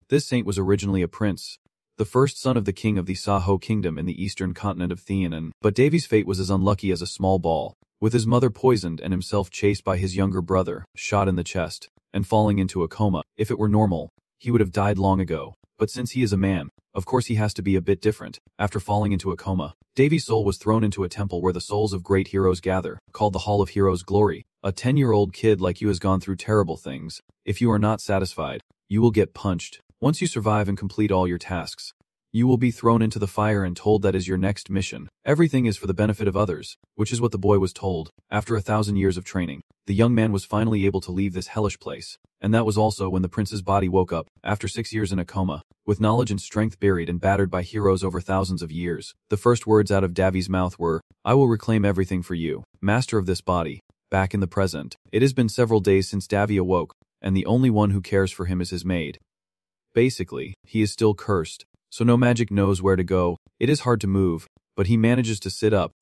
This saint was originally a prince, the first son of the king of the Saho kingdom in the eastern continent of Theanan, but Davy's fate was as unlucky as a small ball, with his mother poisoned and himself chased by his younger brother, shot in the chest, and falling into a coma. If it were normal, he would have died long ago, but since he is a man, of course he has to be a bit different. After falling into a coma, Davy's soul was thrown into a temple where the souls of great heroes gather, called the Hall of Heroes' Glory. A 10-year-old kid like you has gone through terrible things. If you are not satisfied, you will get punched. Once you survive and complete all your tasks, you will be thrown into the fire and told that is your next mission. Everything is for the benefit of others, which is what the boy was told. After 1,000 years of training, the young man was finally able to leave this hellish place. And that was also when the prince's body woke up, after 6 years in a coma, with knowledge and strength buried and battered by heroes over thousands of years. The first words out of Davy's mouth were, "I will reclaim everything for you, master of this body." Back in the present, it has been several days since Davy awoke, and the only one who cares for him is his maid. Basically, he is still cursed, so no magic knows where to go. It is hard to move, but he manages to sit up,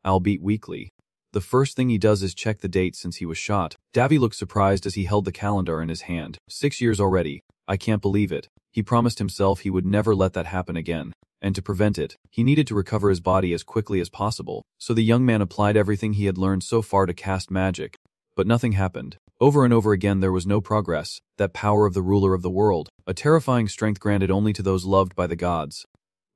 albeit weakly. The first thing he does is check the date since he was shot. Davy looked surprised as he held the calendar in his hand. 6 years already. I can't believe it. He promised himself he would never let that happen again. And to prevent it, he needed to recover his body as quickly as possible. So the young man applied everything he had learned so far to cast magic. But nothing happened. Over and over again there was no progress. That power of the ruler of the world, a terrifying strength granted only to those loved by the gods,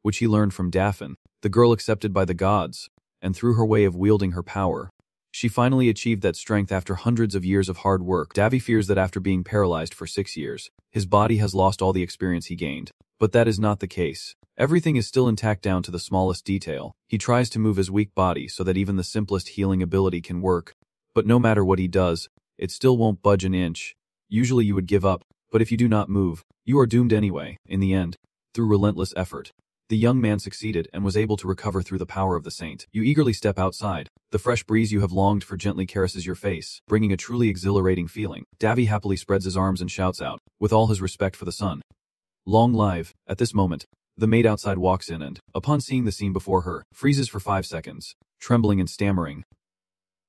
which he learned from Daphne, the girl accepted by the gods, and through her way of wielding her power, she finally achieved that strength after hundreds of years of hard work. Davy fears that after being paralyzed for 6 years, his body has lost all the experience he gained. But that is not the case. Everything is still intact down to the smallest detail. He tries to move his weak body so that even the simplest healing ability can work. But no matter what he does, it still won't budge an inch. Usually you would give up, but if you do not move, you are doomed anyway. In the end, through relentless effort, the young man succeeded and was able to recover through the power of the saint. You eagerly step outside. The fresh breeze you have longed for gently caresses your face, bringing a truly exhilarating feeling. Davy happily spreads his arms and shouts out, with all his respect for the sun, "Long live!" At this moment, the maid outside walks in and, upon seeing the scene before her, freezes for 5 seconds, trembling and stammering.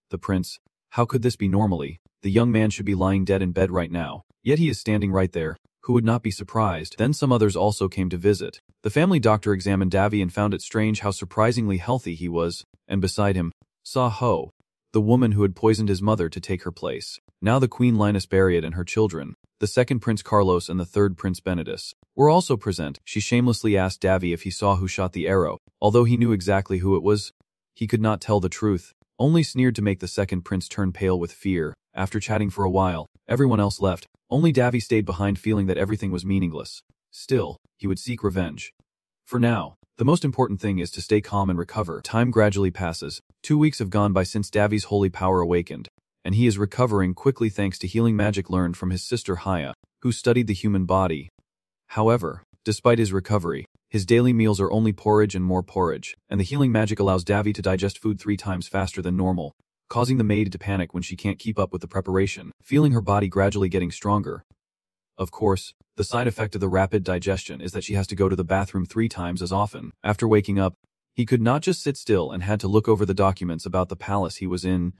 The prince, how could this be normally? The young man should be lying dead in bed right now, yet he is standing right there. Who would not be surprised? Then some others also came to visit. The family doctor examined Davy and found it strange how surprisingly healthy he was, and beside him, saw Ho, the woman who had poisoned his mother to take her place. Now the Queen Linus Bariad and her children, the second Prince Carlos and the third Prince Benedus, were also present. She shamelessly asked Davy if he saw who shot the arrow. Although he knew exactly who it was, he could not tell the truth, only sneered to make the second prince turn pale with fear. After chatting for a while, everyone else left. Only Davy stayed behind feeling that everything was meaningless. Still, he would seek revenge. For now, the most important thing is to stay calm and recover. Time gradually passes. 2 weeks have gone by since Davy's holy power awakened, and he is recovering quickly thanks to healing magic learned from his sister Haya, who studied the human body. However, despite his recovery, his daily meals are only porridge and more porridge, and the healing magic allows Davy to digest food 3 times faster than normal, causing the maid to panic when she can't keep up with the preparation, feeling her body gradually getting stronger. Of course, the side effect of the rapid digestion is that she has to go to the bathroom 3 times as often. After waking up, he could not just sit still and had to look over the documents about the palace he was in.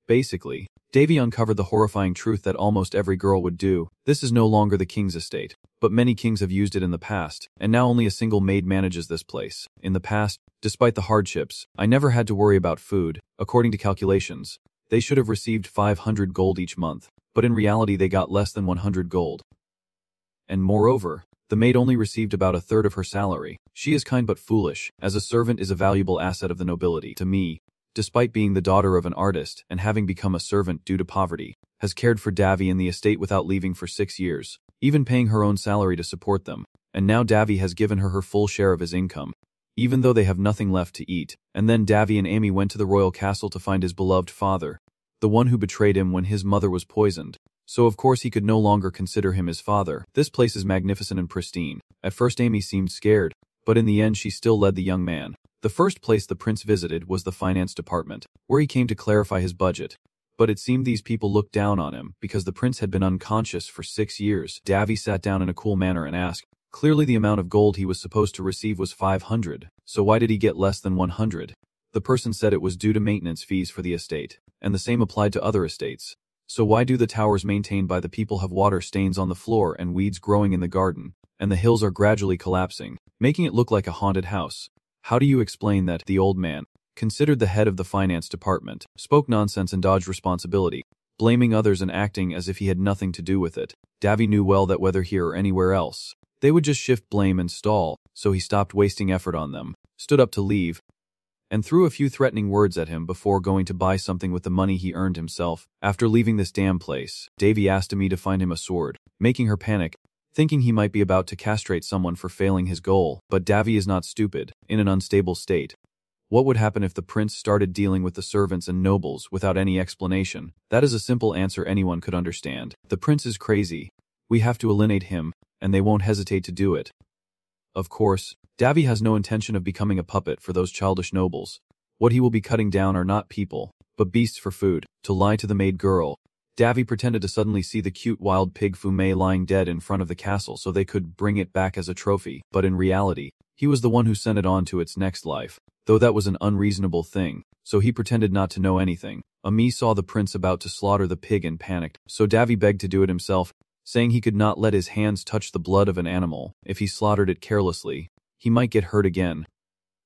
Basically, Davy uncovered the horrifying truth that almost every girl would do. This is no longer the king's estate, but many kings have used it in the past, and now only a single maid manages this place. In the past, despite the hardships, I never had to worry about food. According to calculations, they should have received 500 gold each month, but in reality they got less than 100 gold. And moreover, the maid only received about a third of her salary. She is kind but foolish, as a servant is a valuable asset of the nobility. To me, despite being the daughter of an artist and having become a servant due to poverty, has cared for Davy and the estate without leaving for 6 years, even paying her own salary to support them, and now Davy has given her her full share of his income, even though they have nothing left to eat. And then Davy and Amy went to the royal castle to find his beloved father, the one who betrayed him when his mother was poisoned, so of course he could no longer consider him his father. This place is magnificent and pristine. At first Amy seemed scared, but in the end she still led the young man. The first place the prince visited was the finance department, where he came to clarify his budget. But it seemed these people looked down on him because the prince had been unconscious for 6 years. Davy sat down in a cool manner and asked, clearly the amount of gold he was supposed to receive was 500, so why did he get less than 100? The person said it was due to maintenance fees for the estate, and the same applied to other estates. So why do the towers maintained by the people have water stains on the floor and weeds growing in the garden, and the hills are gradually collapsing, making it look like a haunted house? How do you explain that? The old man, considered the head of the finance department, spoke nonsense and dodged responsibility, blaming others and acting as if he had nothing to do with it. Davy knew well that whether here or anywhere else, they would just shift blame and stall, so he stopped wasting effort on them, stood up to leave, and threw a few threatening words at him before going to buy something with the money he earned himself. After leaving this damn place, Davy asked Amy to find him a sword, making her panic, thinking he might be about to castrate someone for failing his goal. But Davy is not stupid, in an unstable state. What would happen if the prince started dealing with the servants and nobles without any explanation? That is a simple answer anyone could understand. The prince is crazy. We have to eliminate him, and they won't hesitate to do it. Of course, Davy has no intention of becoming a puppet for those childish nobles. What he will be cutting down are not people, but beasts for food. To lie to the maid girl, Davy pretended to suddenly see the cute wild pig Fume lying dead in front of the castle so they could bring it back as a trophy, but in reality, he was the one who sent it on to its next life, though that was an unreasonable thing, so he pretended not to know anything. Ami saw the prince about to slaughter the pig and panicked, so Davy begged to do it himself, saying he could not let his hands touch the blood of an animal. If he slaughtered it carelessly, he might get hurt again.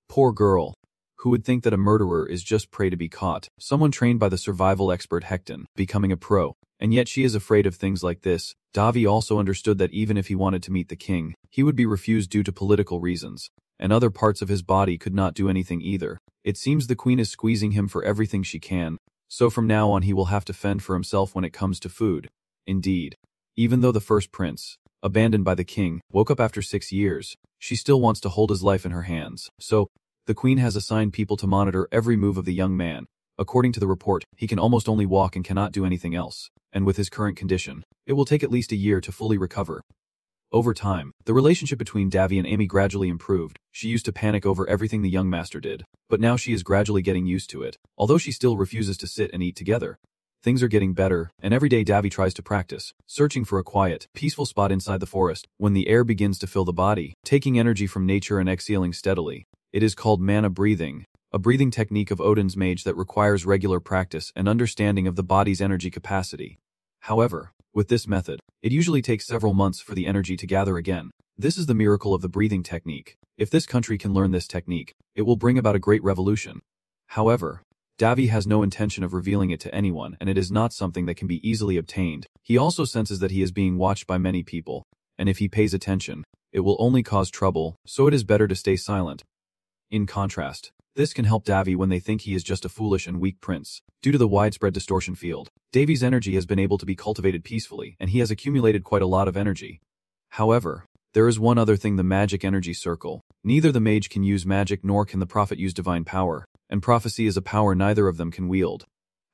Poor girl. Who would think that a murderer is just prey to be caught? Someone trained by the survival expert Hecton, becoming a pro. And yet she is afraid of things like this. Davy also understood that even if he wanted to meet the king, he would be refused due to political reasons. And other parts of his body could not do anything either. It seems the queen is squeezing him for everything she can. So from now on he will have to fend for himself when it comes to food. Indeed. Even though the first prince, abandoned by the king, woke up after 6 years, she still wants to hold his life in her hands. So, the queen has assigned people to monitor every move of the young man. According to the report, he can almost only walk and cannot do anything else. And with his current condition, it will take at least a year to fully recover. Over time, the relationship between Davy and Amy gradually improved. She used to panic over everything the young master did, but now she is gradually getting used to it, although she still refuses to sit and eat together. Things are getting better, and every day Davy tries to practice, searching for a quiet, peaceful spot inside the forest, when the air begins to fill the body, taking energy from nature and exhaling steadily. It is called mana breathing, a breathing technique of Odin's mage that requires regular practice and understanding of the body's energy capacity. However, with this method, it usually takes several months for the energy to gather again. This is the miracle of the breathing technique. If this country can learn this technique, it will bring about a great revolution. However, Davy has no intention of revealing it to anyone, and it is not something that can be easily obtained. He also senses that he is being watched by many people, and if he pays attention, it will only cause trouble, so it is better to stay silent. In contrast, this can help Davy when they think he is just a foolish and weak prince. Due to the widespread distortion field, Davy's energy has been able to be cultivated peacefully, and he has accumulated quite a lot of energy. However, there is one other thing: the magic energy circle. Neither the mage can use magic nor can the prophet use divine power, and prophecy is a power neither of them can wield.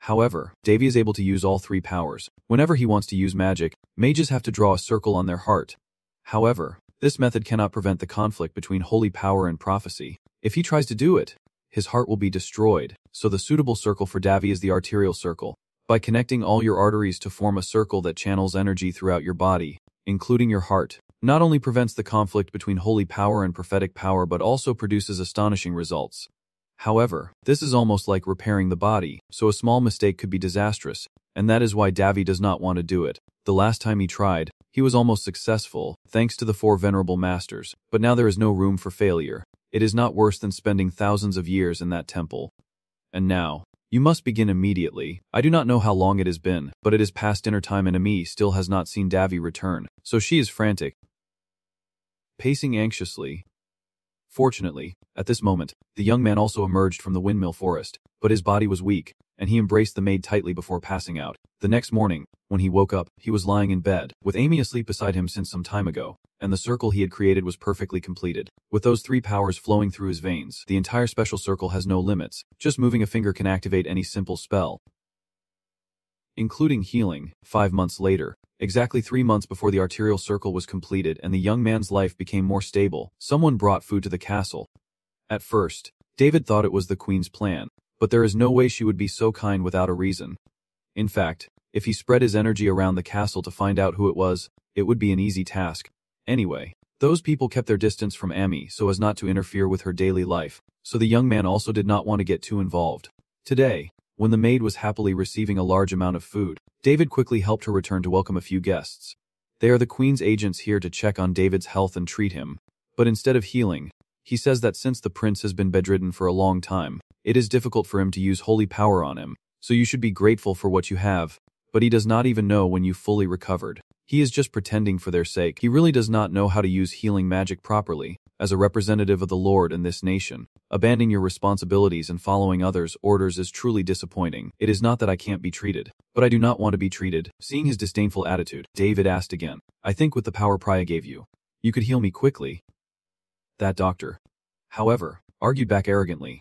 However, Davy is able to use all three powers. Whenever he wants to use magic, mages have to draw a circle on their heart. However, this method cannot prevent the conflict between holy power and prophecy. If he tries to do it, his heart will be destroyed, so the suitable circle for Davy is the arterial circle. By connecting all your arteries to form a circle that channels energy throughout your body, including your heart, not only prevents the conflict between holy power and prophetic power but also produces astonishing results. However, this is almost like repairing the body, so a small mistake could be disastrous, and that is why Davy does not want to do it. The last time he tried, he was almost successful, thanks to the 4 venerable masters, but now there is no room for failure. It is not worse than spending thousands of years in that temple. And now, you must begin immediately. I do not know how long it has been, but it is past dinner time and Ami still has not seen Davy return, so she is frantic, pacing anxiously. Fortunately, at this moment, the young man also emerged from the windmill forest, but his body was weak, and he embraced the maid tightly before passing out. The next morning, when he woke up, he was lying in bed, with Amy asleep beside him since some time ago, and the circle he had created was perfectly completed. With those 3 powers flowing through his veins, the entire special circle has no limits. Just moving a finger can activate any simple spell, including healing. 5 months later, exactly 3 months before the arterial circle was completed and the young man's life became more stable, someone brought food to the castle. At first, David thought it was the queen's plan, but there is no way she would be so kind without a reason. In fact, if he spread his energy around the castle to find out who it was, it would be an easy task. Anyway, those people kept their distance from Amy so as not to interfere with her daily life, so the young man also did not want to get too involved. Today, When the maid was happily receiving a large amount of food, David quickly helped her return to welcome a few guests. They are the Queen's agents here to check on David's health and treat him. But instead of healing, he says that since the prince has been bedridden for a long time, it is difficult for him to use holy power on him, so you should be grateful for what you have. But he does not even know when you fully recovered. He is just pretending for their sake. He really does not know how to use healing magic properly. As a representative of the Lord in this nation, abandoning your responsibilities and following others' orders is truly disappointing. It is not that I can't be treated, but I do not want to be treated. Seeing his disdainful attitude, David asked again, I think with the power Priya gave you, you could heal me quickly. That doctor, however, argued back arrogantly.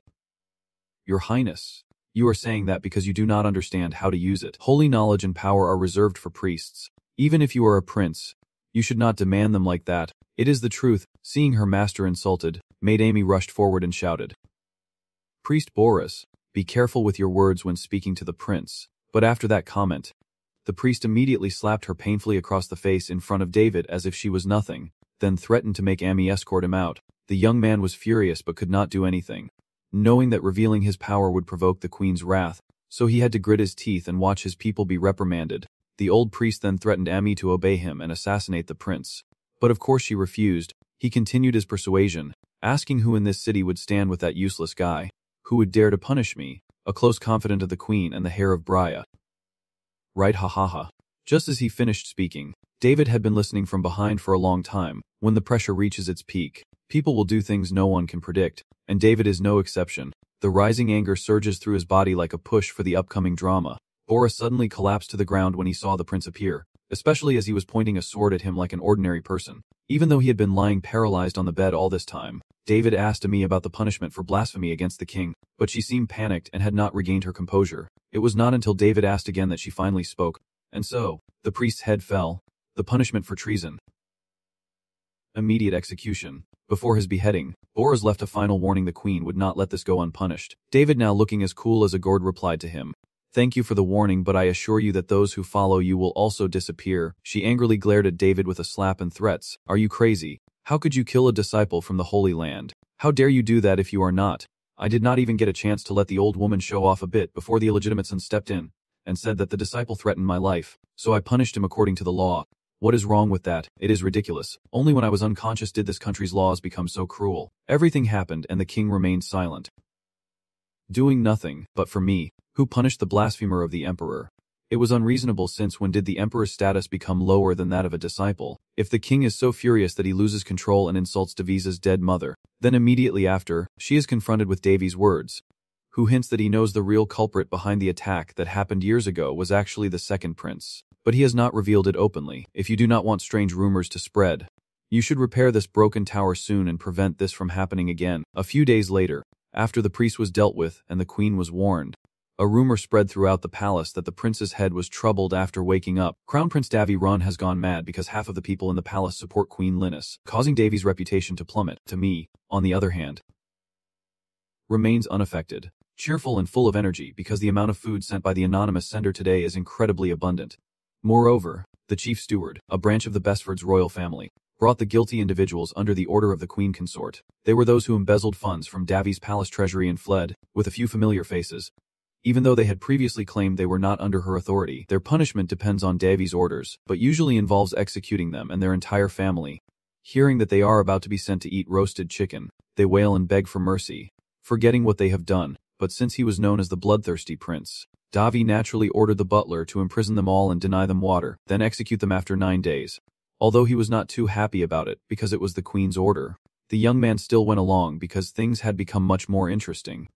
Your Highness, you are saying that because you do not understand how to use it. Holy knowledge and power are reserved for priests. Even if you are a prince, you should not demand them like that. It is the truth. Seeing her master insulted, Maid Amy rushed forward and shouted. Priest Boris, be careful with your words when speaking to the prince. But after that comment, the priest immediately slapped her painfully across the face in front of David as if she was nothing, then threatened to make Amy escort him out. The young man was furious but could not do anything, knowing that revealing his power would provoke the queen's wrath, so he had to grit his teeth and watch his people be reprimanded. The old priest then threatened Amy to obey him and assassinate the prince. But of course she refused. He continued his persuasion, asking who in this city would stand with that useless guy. Who would dare to punish me? A close confidant of the queen and the heir of Briah. Right, ha ha ha. Just as he finished speaking, David had been listening from behind for a long time. When the pressure reaches its peak, people will do things no one can predict, and David is no exception. The rising anger surges through his body like a push for the upcoming drama. Boris suddenly collapsed to the ground when he saw the prince appear, especially as he was pointing a sword at him like an ordinary person. Even though he had been lying paralyzed on the bed all this time, David asked Amy about the punishment for blasphemy against the king, but she seemed panicked and had not regained her composure. It was not until David asked again that she finally spoke. And so, the priest's head fell. The punishment for treason. Immediate execution. Before his beheading, Boris left a final warning the queen would not let this go unpunished. David, now looking as cool as a gourd, replied to him, Thank you for the warning, but I assure you that those who follow you will also disappear. She angrily glared at David with a slap and threats. Are you crazy? How could you kill a disciple from the Holy Land? How dare you do that if you are not? I did not even get a chance to let the old woman show off a bit before the illegitimate son stepped in and said that the disciple threatened my life, so I punished him according to the law. What is wrong with that? It is ridiculous. Only when I was unconscious did this country's laws become so cruel. Everything happened and the king remained silent, doing nothing. But for me, who punished the blasphemer of the emperor? It was unreasonable, since when did the emperor's status become lower than that of a disciple? If the king is so furious that he loses control and insults Devisa's dead mother, then immediately after, she is confronted with Davy's words, who hints that he knows the real culprit behind the attack that happened years ago was actually the second prince. But he has not revealed it openly. If you do not want strange rumors to spread, you should repair this broken tower soon and prevent this from happening again. A few days later, after the priest was dealt with and the queen was warned, a rumor spread throughout the palace that the prince's head was troubled after waking up. Crown Prince Davy Run has gone mad because half of the people in the palace support Queen Linus, causing Davy's reputation to plummet. To me, on the other hand, remains unaffected, cheerful and full of energy because the amount of food sent by the anonymous sender today is incredibly abundant. Moreover, the chief steward, a branch of the Bestford's royal family, brought the guilty individuals under the order of the queen consort. They were those who embezzled funds from Davy's palace treasury and fled, with a few familiar faces. Even though they had previously claimed they were not under her authority, their punishment depends on Davy's orders, but usually involves executing them and their entire family. Hearing that they are about to be sent to eat roasted chicken, they wail and beg for mercy, forgetting what they have done. But since he was known as the bloodthirsty prince, Davy naturally ordered the butler to imprison them all and deny them water, then execute them after 9 days. Although he was not too happy about it because it was the queen's order, the young man still went along because things had become much more interesting.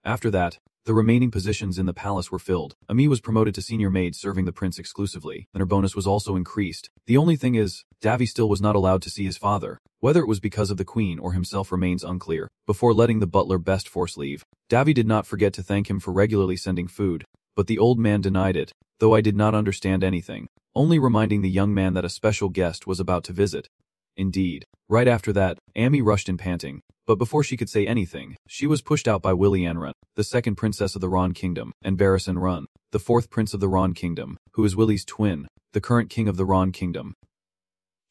After that, the remaining positions in the palace were filled. Ami was promoted to senior maid, serving the prince exclusively, and her bonus was also increased. The only thing is, Davy still was not allowed to see his father. Whether it was because of the queen or himself remains unclear. Before letting the butler best force leave, Davy did not forget to thank him for regularly sending food, but the old man denied it, though I did not understand anything, only reminding the young man that a special guest was about to visit. Indeed, right after that, Amy rushed in panting, but before she could say anything, she was pushed out by Willie Run, the second princess of the Ron Kingdom, and Barrison Run, the fourth prince of the Ron Kingdom, who is Willie's twin, the current king of the Ron Kingdom.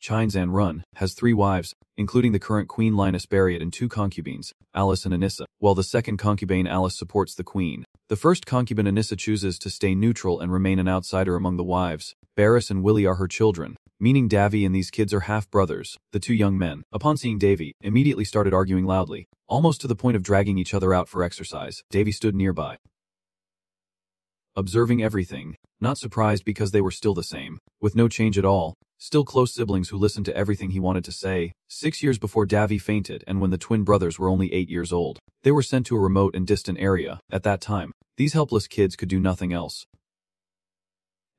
Chinzan Run has 3 wives, including the current Queen Linus Barriot and 2 concubines, Alice and Anissa. While the second concubine Alice supports the queen, The first concubine Anissa chooses to stay neutral and remain an outsider among the wives. Barris and Willie are her children, meaning Davy and these kids are half-brothers. The two young men, upon seeing Davy, immediately started arguing loudly, almost to the point of dragging each other out for exercise. Davy stood nearby, observing everything, not surprised because they were still the same, with no change at all, still close siblings who listened to everything he wanted to say. 6 years before Davy fainted and when the twin brothers were only 8 years old, they were sent to a remote and distant area. At that time, these helpless kids could do nothing else.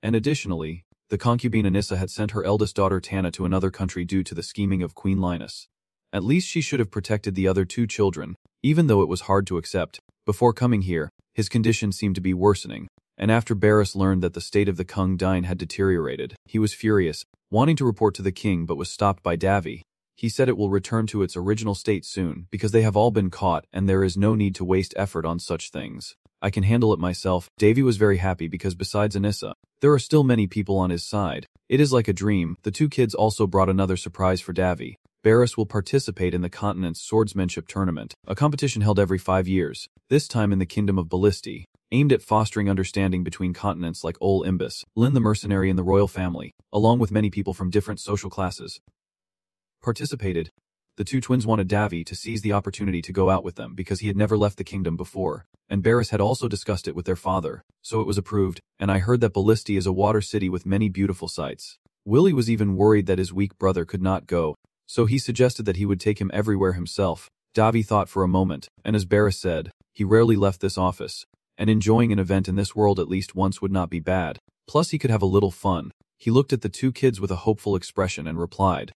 And additionally, the concubine Anissa had sent her eldest daughter Tana to another country due to the scheming of Queen Linus. At least she should have protected the other two children, even though it was hard to accept. Before coming here, his condition seemed to be worsening, and after Barris learned that the state of the Kung Dine had deteriorated, he was furious, wanting to report to the king but was stopped by Davy. He said it will return to its original state soon because they have all been caught and there is no need to waste effort on such things. I can handle it myself. Davy was very happy because besides Anissa, there are still many people on his side. It is like a dream. The two kids also brought another surprise for Davy. Barris will participate in the continent's swordsmanship tournament, a competition held every 5 years, this time in the kingdom of Ballisti, aimed at fostering understanding between continents like Ol Imbus, Lin the mercenary and the royal family, along with many people from different social classes. Participated. The two twins wanted Davy to seize the opportunity to go out with them because he had never left the kingdom before, and Barris had also discussed it with their father, so it was approved, and I heard that Ballisti is a water city with many beautiful sights. Willie was even worried that his weak brother could not go, so he suggested that he would take him everywhere himself. Davy thought for a moment, and as Barris said, he rarely left this office, and enjoying an event in this world at least once would not be bad. Plus he could have a little fun. He looked at the two kids with a hopeful expression and replied,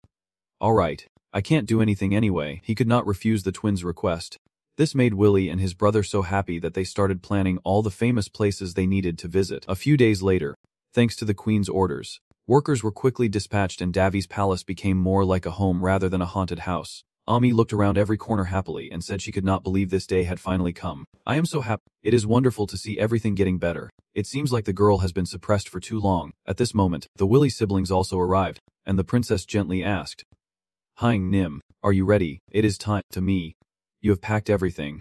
"All right, I can't do anything anyway." He could not refuse the twins' request. This made Willie and his brother so happy that they started planning all the famous places they needed to visit. A few days later, thanks to the Queen's orders, workers were quickly dispatched and Davy's palace became more like a home rather than a haunted house. Ami looked around every corner happily and said she could not believe this day had finally come. "I am so happy. It is wonderful to see everything getting better. It seems like the girl has been suppressed for too long." At this moment, the Willie siblings also arrived, and the princess gently asked, "Hein Nim, are you ready?" "It is time." "To me. You have packed everything."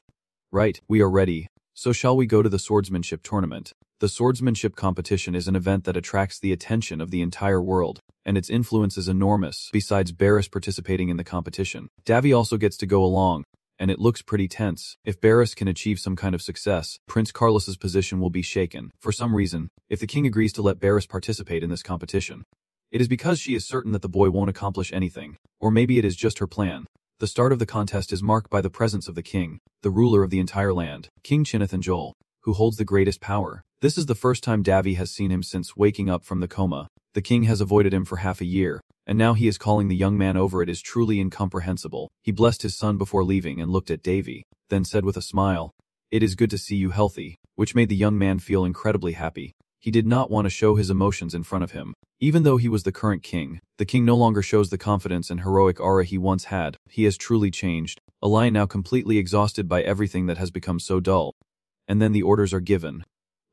"Right, we are ready. So shall we go to the swordsmanship tournament?" The swordsmanship competition is an event that attracts the attention of the entire world, and its influence is enormous. Besides Barris participating in the competition, Davy also gets to go along, and it looks pretty tense. If Barris can achieve some kind of success, Prince Carlos's position will be shaken. For some reason, if the king agrees to let Barris participate in this competition, it is because she is certain that the boy won't accomplish anything, or maybe it is just her plan. The start of the contest is marked by the presence of the king, the ruler of the entire land, King Chinnithan Joel, who holds the greatest power. This is the first time Davy has seen him since waking up from the coma. The king has avoided him for half a year, and now he is calling the young man over. It is truly incomprehensible. He blessed his son before leaving and looked at Davy, then said with a smile, "It is good to see you healthy," which made the young man feel incredibly happy. He did not want to show his emotions in front of him. Even though he was the current king, the king no longer shows the confidence and heroic aura he once had. He has truly changed, a lion now completely exhausted by everything that has become so dull. And then the orders are given.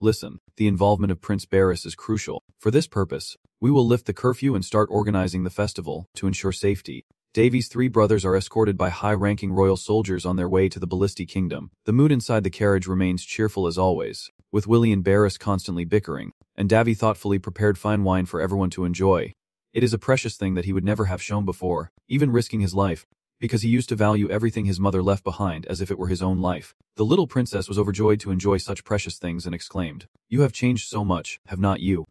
"Listen, the involvement of Prince Barris is crucial. For this purpose, we will lift the curfew and start organizing the festival to ensure safety." Davy's 3 brothers are escorted by high-ranking royal soldiers on their way to the Ballisti kingdom. The mood inside the carriage remains cheerful as always, with Willie and Barris constantly bickering, and Davy thoughtfully prepared fine wine for everyone to enjoy. It is a precious thing that he would never have shown before, even risking his life, because he used to value everything his mother left behind as if it were his own life. The little princess was overjoyed to enjoy such precious things and exclaimed, "You have changed so much, have not you?"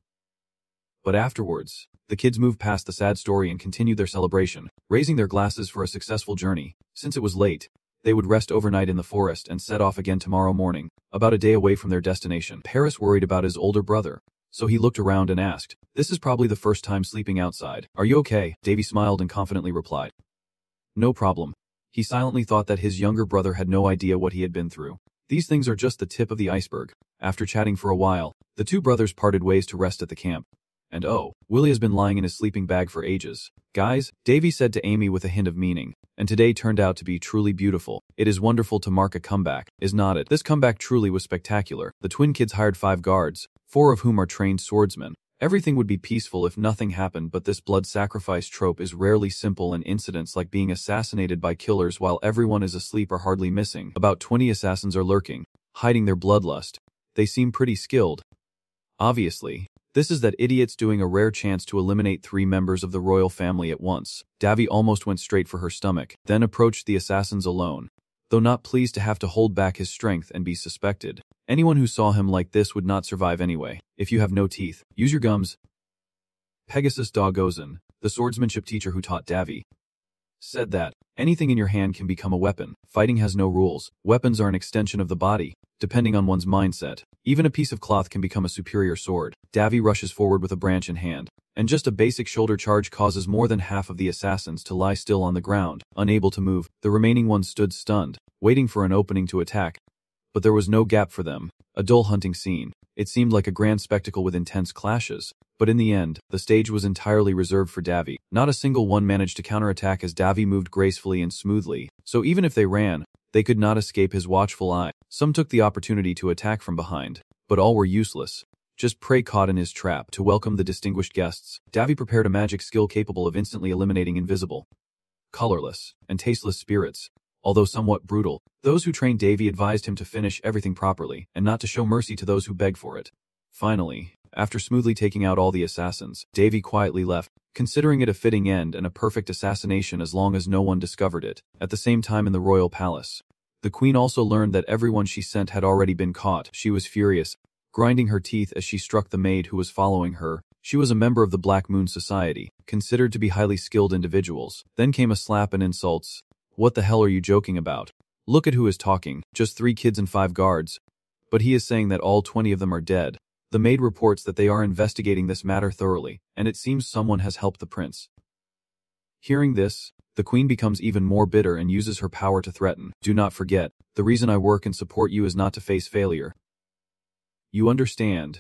But afterwards, the kids moved past the sad story and continued their celebration, raising their glasses for a successful journey. Since it was late, they would rest overnight in the forest and set off again tomorrow morning, about a day away from their destination. Paris worried about his older brother, so he looked around and asked, "This is probably the first time sleeping outside. Are you okay?" Davy smiled and confidently replied, "No problem." He silently thought that his younger brother had no idea what he had been through. These things are just the tip of the iceberg. After chatting for a while, the two brothers parted ways to rest at the camp. And oh, Willie has been lying in his sleeping bag for ages. "Guys," Davy said to Amy with a hint of meaning, and today turned out to be truly beautiful. It is wonderful to mark a comeback, is not it? This comeback truly was spectacular. The twin kids hired 5 guards, 4 of whom are trained swordsmen. Everything would be peaceful if nothing happened, but this blood sacrifice trope is rarely simple, and incidents like being assassinated by killers while everyone is asleep are hardly missing. About 20 assassins are lurking, hiding their bloodlust. They seem pretty skilled. Obviously, this is that idiots doing a rare chance to eliminate 3 members of the royal family at once. Davy almost went straight for her stomach, then approached the assassins alone, though not pleased to have to hold back his strength and be suspected. Anyone who saw him like this would not survive anyway. If you have no teeth, use your gums. Pegasus Dogozin, the swordsmanship teacher who taught Davy, said that anything in your hand can become a weapon. Fighting has no rules. Weapons are an extension of the body, depending on one's mindset. Even a piece of cloth can become a superior sword. Davy rushes forward with a branch in hand, and just a basic shoulder charge causes more than half of the assassins to lie still on the ground, unable to move. The remaining ones stood stunned, waiting for an opening to attack. But there was no gap for them. A dull hunting scene. It seemed like a grand spectacle with intense clashes. But in the end, the stage was entirely reserved for Davy. Not a single one managed to counterattack as Davy moved gracefully and smoothly, so even if they ran, they could not escape his watchful eye. Some took the opportunity to attack from behind, but all were useless. Just prey caught in his trap. To welcome the distinguished guests, Davy prepared a magic skill capable of instantly eliminating invisible, colorless, and tasteless spirits. Although somewhat brutal, those who trained Davy advised him to finish everything properly, and not to show mercy to those who beg for it. Finally, after smoothly taking out all the assassins, Davy quietly left, considering it a fitting end and a perfect assassination as long as no one discovered it. At the same time in the royal palace, the queen also learned that everyone she sent had already been caught. She was furious, grinding her teeth as she struck the maid who was following her. She was a member of the Black Moon Society, considered to be highly skilled individuals. Then came a slap and insults. What the hell are you joking about? Look at who is talking, just 3 kids and 5 guards. But he is saying that all 20 of them are dead. The maid reports that they are investigating this matter thoroughly, and it seems someone has helped the prince. Hearing this, the queen becomes even more bitter and uses her power to threaten. Do not forget, the reason I work and support you is not to face failure. You understand,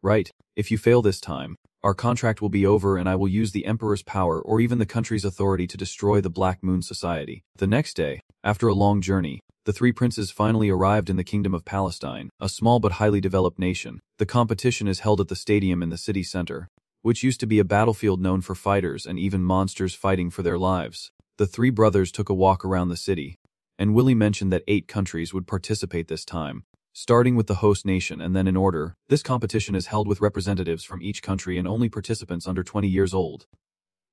right? If you fail this time, our contract will be over and I will use the Emperor's power or even the country's authority to destroy the Black Moon Society. The next day, after a long journey, the 3 princes finally arrived in the Kingdom of Palestine, a small but highly developed nation. The competition is held at the stadium in the city center, which used to be a battlefield known for fighters and even monsters fighting for their lives. The 3 brothers took a walk around the city, and Willie mentioned that 8 countries would participate this time, starting with the host nation and then in order. This competition is held with representatives from each country and only participants under 20 years old.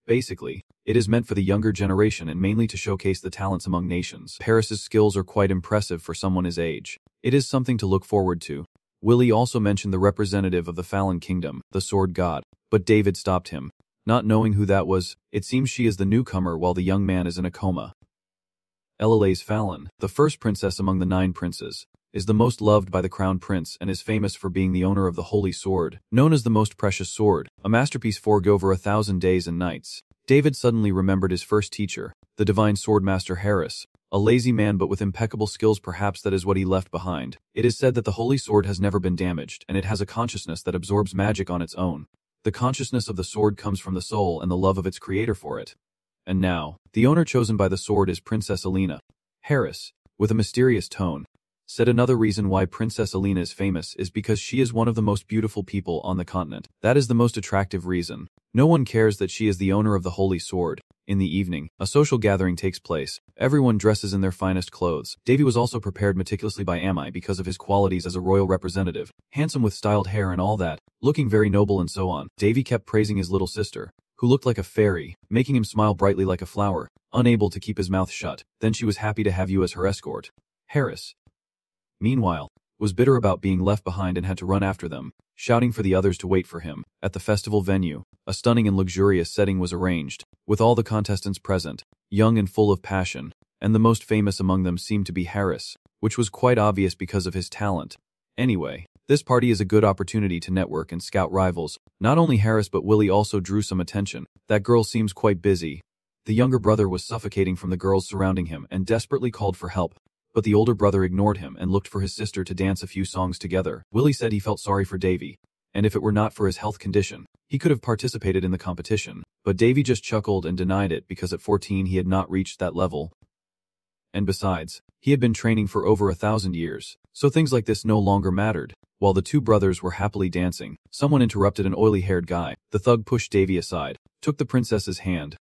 Basically, it is meant for the younger generation and mainly to showcase the talents among nations. Paris's skills are quite impressive for someone his age. It is something to look forward to. Willie also mentioned the representative of the Fallen Kingdom, the Sword God, but David stopped him. Not knowing who that was, it seems she is the newcomer while the young man is in a coma. Elalaise Fallen, the first princess among the 9 princes, is the most loved by the crown prince and is famous for being the owner of the Holy Sword, known as the most precious sword, a masterpiece forged over 1,000 days and nights. David suddenly remembered his first teacher, the divine swordmaster Harris, a lazy man but with impeccable skills. Perhaps that is what he left behind. It is said that the Holy Sword has never been damaged and it has a consciousness that absorbs magic on its own. The consciousness of the sword comes from the soul and the love of its creator for it. And now, the owner chosen by the sword is Princess Alina. Harris, with a mysterious tone, said another reason why Princess Alina is famous is because she is one of the most beautiful people on the continent. That is the most attractive reason. No one cares that she is the owner of the Holy Sword. In the evening, a social gathering takes place. Everyone dresses in their finest clothes. Davy was also prepared meticulously by Amai because of his qualities as a royal representative, handsome with styled hair and all that, looking very noble and so on. Davy kept praising his little sister, who looked like a fairy, making him smile brightly like a flower, unable to keep his mouth shut. Then she was happy to have you as her escort. Harris, meanwhile, was bitter about being left behind and had to run after them, shouting for the others to wait for him. At the festival venue, a stunning and luxurious setting was arranged, with all the contestants present, young and full of passion, and the most famous among them seemed to be Harris, which was quite obvious because of his talent. Anyway, this party is a good opportunity to network and scout rivals. Not only Harris but Willie also drew some attention. That girl seems quite busy. The younger brother was suffocating from the girls surrounding him and desperately called for help. But the older brother ignored him and looked for his sister to dance a few songs together. Willie said he felt sorry for Davy, and if it were not for his health condition, he could have participated in the competition. But Davy just chuckled and denied it because at 14 he had not reached that level. And besides, he had been training for over 1,000 years, so things like this no longer mattered. While the 2 brothers were happily dancing, someone interrupted an oily-haired guy. The thug pushed Davy aside, took the princess's hand,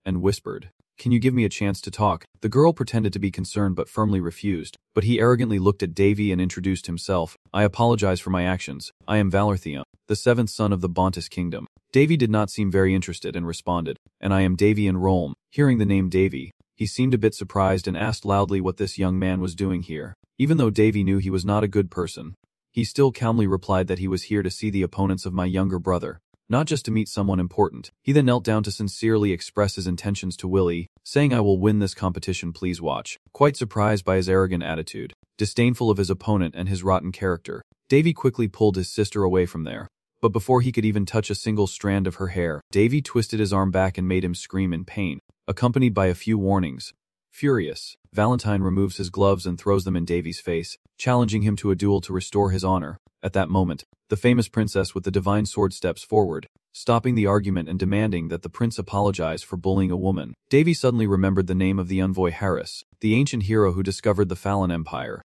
and whispered, Can you give me a chance to talk? The girl pretended to be concerned but firmly refused, but he arrogantly looked at Davy and introduced himself. I apologize for my actions. I am Valarthium, the seventh son of the Bontis kingdom. Davy did not seem very interested and responded, and I am Davy Enrollment. Hearing the name Davy, he seemed a bit surprised and asked loudly what this young man was doing here. Even though Davy knew he was not a good person, he still calmly replied that he was here to see the opponents of my younger brother, not just to meet someone important. He then knelt down to sincerely express his intentions to Willie, saying, I will win this competition, please watch. Quite surprised by his arrogant attitude, disdainful of his opponent and his rotten character, Davy quickly pulled his sister away from there. But before he could even touch a single strand of her hair, Davy twisted his arm back and made him scream in pain, accompanied by a few warnings. Furious, Valentine removes his gloves and throws them in Davy's face, challenging him to a duel to restore his honor. At that moment, the famous princess with the divine sword steps forward, stopping the argument and demanding that the prince apologize for bullying a woman. Davy suddenly remembered the name of the envoy Harris, the ancient hero who discovered the Falan Empire,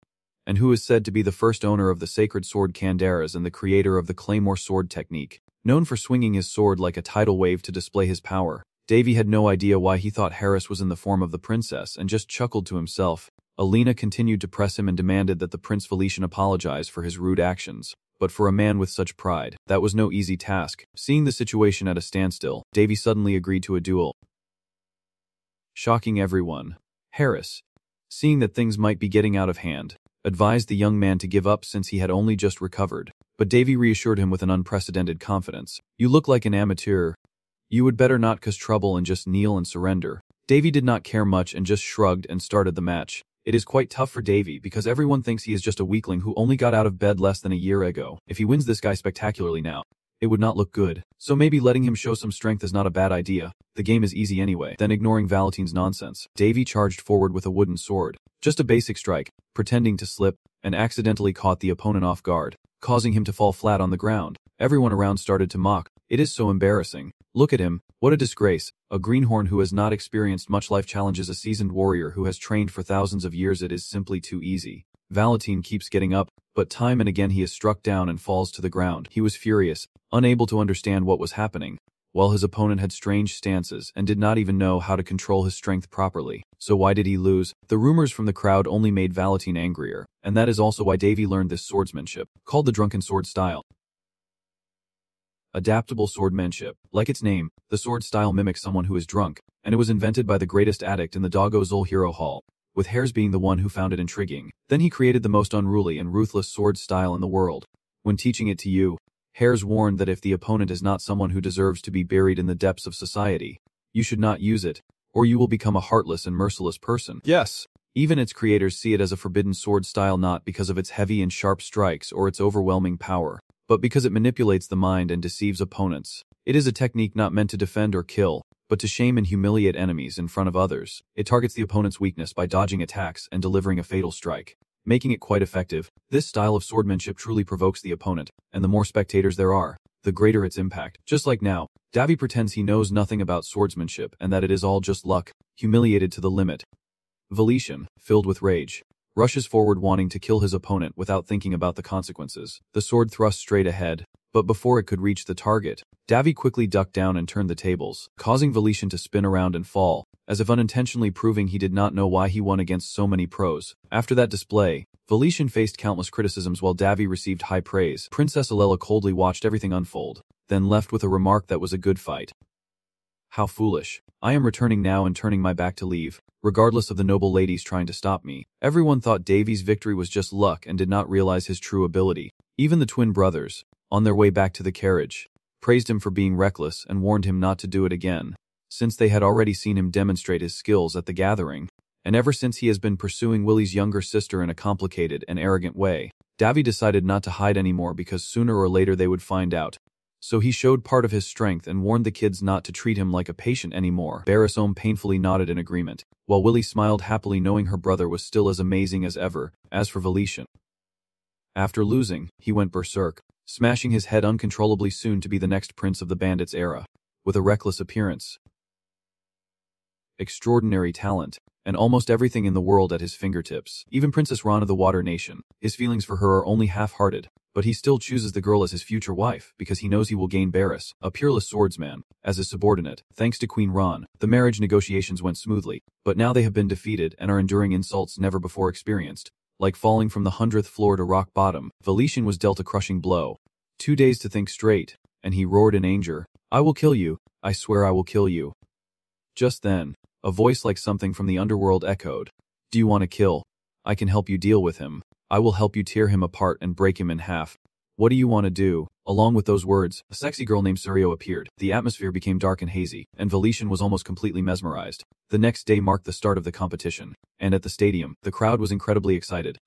and who is said to be the first owner of the sacred sword Candaras and the creator of the claymore sword technique, known for swinging his sword like a tidal wave to display his power. Davy had no idea why he thought Harris was in the form of the princess and just chuckled to himself. Alina continued to press him and demanded that the Prince Felician apologize for his rude actions. But for a man with such pride, that was no easy task. Seeing the situation at a standstill, Davy suddenly agreed to a duel, shocking everyone. Harris, seeing that things might be getting out of hand, advised the young man to give up since he had only just recovered. But Davy reassured him with an unprecedented confidence. You look like an amateur. You would better not cause trouble and just kneel and surrender. Davy did not care much and just shrugged and started the match. It is quite tough for Davy because everyone thinks he is just a weakling who only got out of bed less than a year ago. If he wins this guy spectacularly now, it would not look good. So maybe letting him show some strength is not a bad idea. The game is easy anyway. Then ignoring Valentine's nonsense, Davy charged forward with a wooden sword. Just a basic strike, pretending to slip, and accidentally caught the opponent off guard, causing him to fall flat on the ground. Everyone around started to mock. It is so embarrassing. Look at him. What a disgrace. A greenhorn who has not experienced much life challenges a seasoned warrior who has trained for thousands of years. It is simply too easy. Valentine keeps getting up, but time and again he is struck down and falls to the ground. He was furious, unable to understand what was happening, while his opponent had strange stances and did not even know how to control his strength properly. So why did he lose? The rumors from the crowd only made Valentine angrier, and that is also why Davy learned this swordsmanship, called the drunken sword style. Adaptable swordmanship. Like its name, the sword style mimics someone who is drunk, and it was invented by the greatest addict in the Doggo Zul Hero Hall, with Hares being the one who found it intriguing. Then he created the most unruly and ruthless sword style in the world. When teaching it to you, Hares warned that if the opponent is not someone who deserves to be buried in the depths of society, you should not use it, or you will become a heartless and merciless person. Yes, even its creators see it as a forbidden sword style not because of its heavy and sharp strikes or its overwhelming power, but because it manipulates the mind and deceives opponents. It is a technique not meant to defend or kill, but to shame and humiliate enemies in front of others. It targets the opponent's weakness by dodging attacks and delivering a fatal strike, making it quite effective. This style of swordsmanship truly provokes the opponent, and the more spectators there are, the greater its impact. Just like now, Davy pretends he knows nothing about swordsmanship and that it is all just luck, humiliated to the limit. Valetian, filled with rage, rushes forward wanting to kill his opponent without thinking about the consequences. The sword thrusts straight ahead, but before it could reach the target, Davy quickly ducked down and turned the tables, causing Valetian to spin around and fall, as if unintentionally proving he did not know why he won against so many pros. After that display, Valetian faced countless criticisms while Davy received high praise. Princess Alela coldly watched everything unfold, then left with a remark that was a good fight. How foolish. I am returning now and turning my back to leave, regardless of the noble ladies trying to stop me. Everyone thought Davy's victory was just luck and did not realize his true ability. Even the twin brothers, on their way back to the carriage, praised him for being reckless and warned him not to do it again, since they had already seen him demonstrate his skills at the gathering. And ever since he has been pursuing Willie's younger sister in a complicated and arrogant way, Davy decided not to hide anymore because sooner or later they would find out. So he showed part of his strength and warned the kids not to treat him like a patient anymore. Barrisome painfully nodded in agreement, while Willie smiled happily knowing her brother was still as amazing as ever. As for Valetian, after losing, he went berserk, smashing his head uncontrollably, soon to be the next prince of the bandits era. With a reckless appearance, extraordinary talent, and almost everything in the world at his fingertips. Even Princess Ran of the Water Nation. His feelings for her are only half-hearted, but he still chooses the girl as his future wife because he knows he will gain Barris, a peerless swordsman, as his subordinate. Thanks to Queen Ran, the marriage negotiations went smoothly, but now they have been defeated and are enduring insults never before experienced. Like falling from the 100th floor to rock bottom, Felician was dealt a crushing blow. 2 days to think straight, and he roared in anger, "I will kill you, I swear I will kill you." Just then, a voice like something from the underworld echoed, "Do you want to kill? I can help you deal with him. I will help you tear him apart and break him in half. What do you want to do?" Along with those words, a sexy girl named Suryo appeared. The atmosphere became dark and hazy, and Felician was almost completely mesmerized. The next day marked the start of the competition, and at the stadium, the crowd was incredibly excited,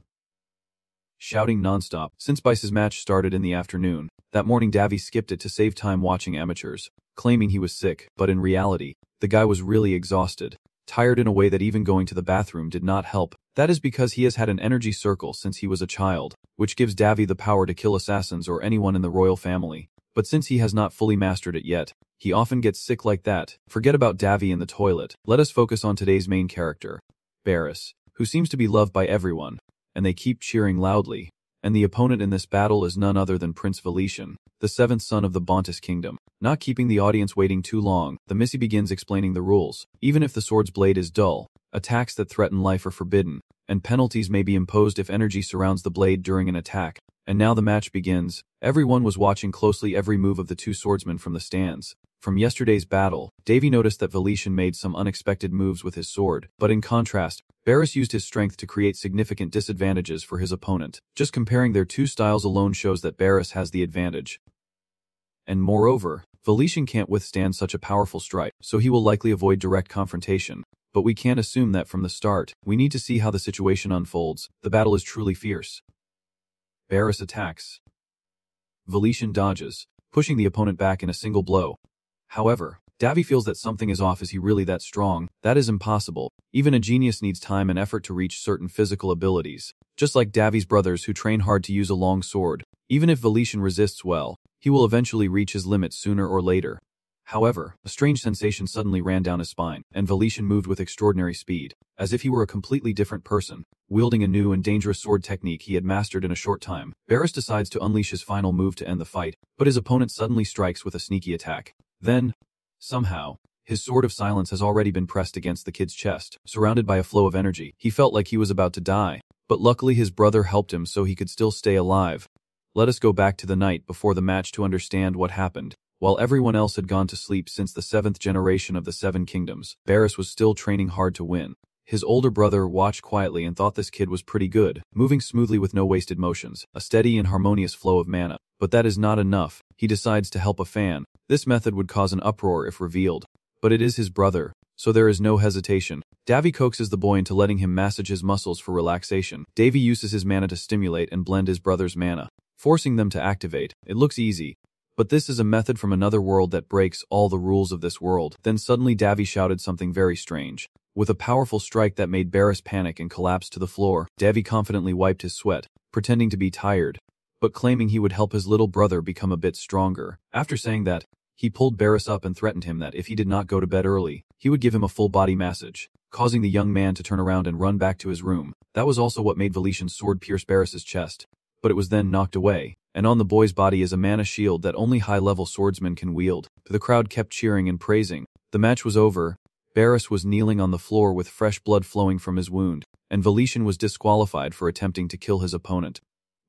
shouting nonstop. Since Bice's match started in the afternoon, that morning Davy skipped it to save time watching amateurs, claiming he was sick, but in reality, the guy was really exhausted, tired in a way that even going to the bathroom did not help. That is because he has had an energy circle since he was a child, which gives Davy the power to kill assassins or anyone in the royal family. But since he has not fully mastered it yet, he often gets sick like that. Forget about Davy in the toilet. Let us focus on today's main character, Barris, who seems to be loved by everyone, and they keep cheering loudly. And the opponent in this battle is none other than Prince Felician, the 7th son of the Bontis kingdom. Not keeping the audience waiting too long, the Missy begins explaining the rules. Even if the sword's blade is dull, attacks that threaten life are forbidden, and penalties may be imposed if energy surrounds the blade during an attack. And now the match begins. Everyone was watching closely every move of the two swordsmen from the stands. From yesterday's battle, Davy noticed that Felician made some unexpected moves with his sword, but in contrast, Barris used his strength to create significant disadvantages for his opponent. Just comparing their two styles alone shows that Barris has the advantage. And moreover, Felician can't withstand such a powerful strike, so he will likely avoid direct confrontation. But we can't assume that from the start. We need to see how the situation unfolds. The battle is truly fierce. Barris attacks. Felician dodges, pushing the opponent back in a single blow. However, Davy feels that something is off. Is he really that strong? That is impossible. Even a genius needs time and effort to reach certain physical abilities. Just like Davy's brothers who train hard to use a long sword. Even if Felician resists well, he will eventually reach his limit sooner or later. However, a strange sensation suddenly ran down his spine, and Felician moved with extraordinary speed, as if he were a completely different person, wielding a new and dangerous sword technique he had mastered in a short time. Barris decides to unleash his final move to end the fight, but his opponent suddenly strikes with a sneaky attack. Then, somehow, his sword of silence has already been pressed against the kid's chest, surrounded by a flow of energy. He felt like he was about to die, but luckily his brother helped him so he could still stay alive. Let us go back to the night before the match to understand what happened. While everyone else had gone to sleep since the 7th generation of the 7 kingdoms, Barris was still training hard to win. His older brother watched quietly and thought this kid was pretty good, moving smoothly with no wasted motions, a steady and harmonious flow of mana. But that is not enough. He decides to help a fan. This method would cause an uproar if revealed. But it is his brother, so there is no hesitation. Davy coaxes the boy into letting him massage his muscles for relaxation. Davy uses his mana to stimulate and blend his brother's mana, forcing them to activate. It looks easy, but this is a method from another world that breaks all the rules of this world. Then suddenly Davy shouted something very strange. With a powerful strike that made Barris panic and collapse to the floor, Davy confidently wiped his sweat, pretending to be tired, but claiming he would help his little brother become a bit stronger. After saying that, he pulled Barris up and threatened him that if he did not go to bed early, he would give him a full body massage, causing the young man to turn around and run back to his room. That was also what made Felician's sword pierce Barris's chest, but it was then knocked away, and on the boy's body is a mana shield that only high-level swordsmen can wield. The crowd kept cheering and praising. The match was over. Barris was kneeling on the floor with fresh blood flowing from his wound, and Felician was disqualified for attempting to kill his opponent.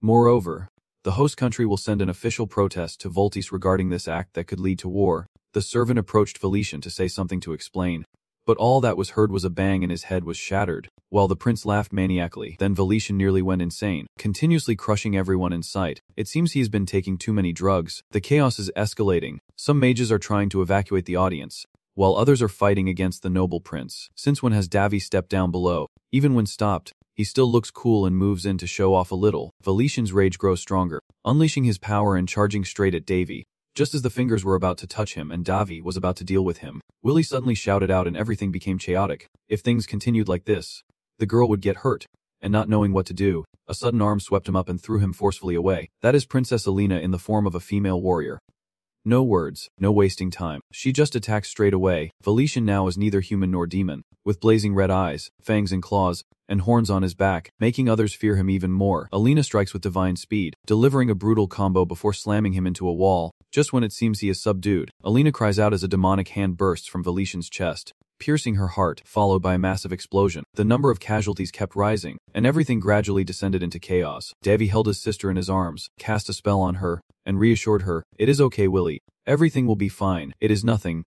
Moreover, the host country will send an official protest to Voltis regarding this act that could lead to war. The servant approached Felician to say something to explain, but all that was heard was a bang and his head was shattered, while the prince laughed maniacally. Then Felician nearly went insane, continuously crushing everyone in sight. It seems he has been taking too many drugs. The chaos is escalating. Some mages are trying to evacuate the audience, while others are fighting against the noble prince. Since when has Davy stepped down below? Even when stopped, he still looks cool and moves in to show off a little. Felician's rage grows stronger, unleashing his power and charging straight at Davy. Just as the fingers were about to touch him and Davy was about to deal with him, Willie suddenly shouted out and everything became chaotic. If things continued like this, the girl would get hurt, and not knowing what to do, a sudden arm swept him up and threw him forcefully away. That is Princess Alina in the form of a female warrior. No words, no wasting time. She just attacked straight away. Felician now is neither human nor demon, with blazing red eyes, fangs and claws, and horns on his back, making others fear him even more. Alina strikes with divine speed, delivering a brutal combo before slamming him into a wall. Just when it seems he is subdued, Alina cries out as a demonic hand bursts from Felician's chest, piercing her heart, followed by a massive explosion. The number of casualties kept rising, and everything gradually descended into chaos. Davy held his sister in his arms, cast a spell on her, and reassured her, "It is okay, Willie. Everything will be fine. It is nothing.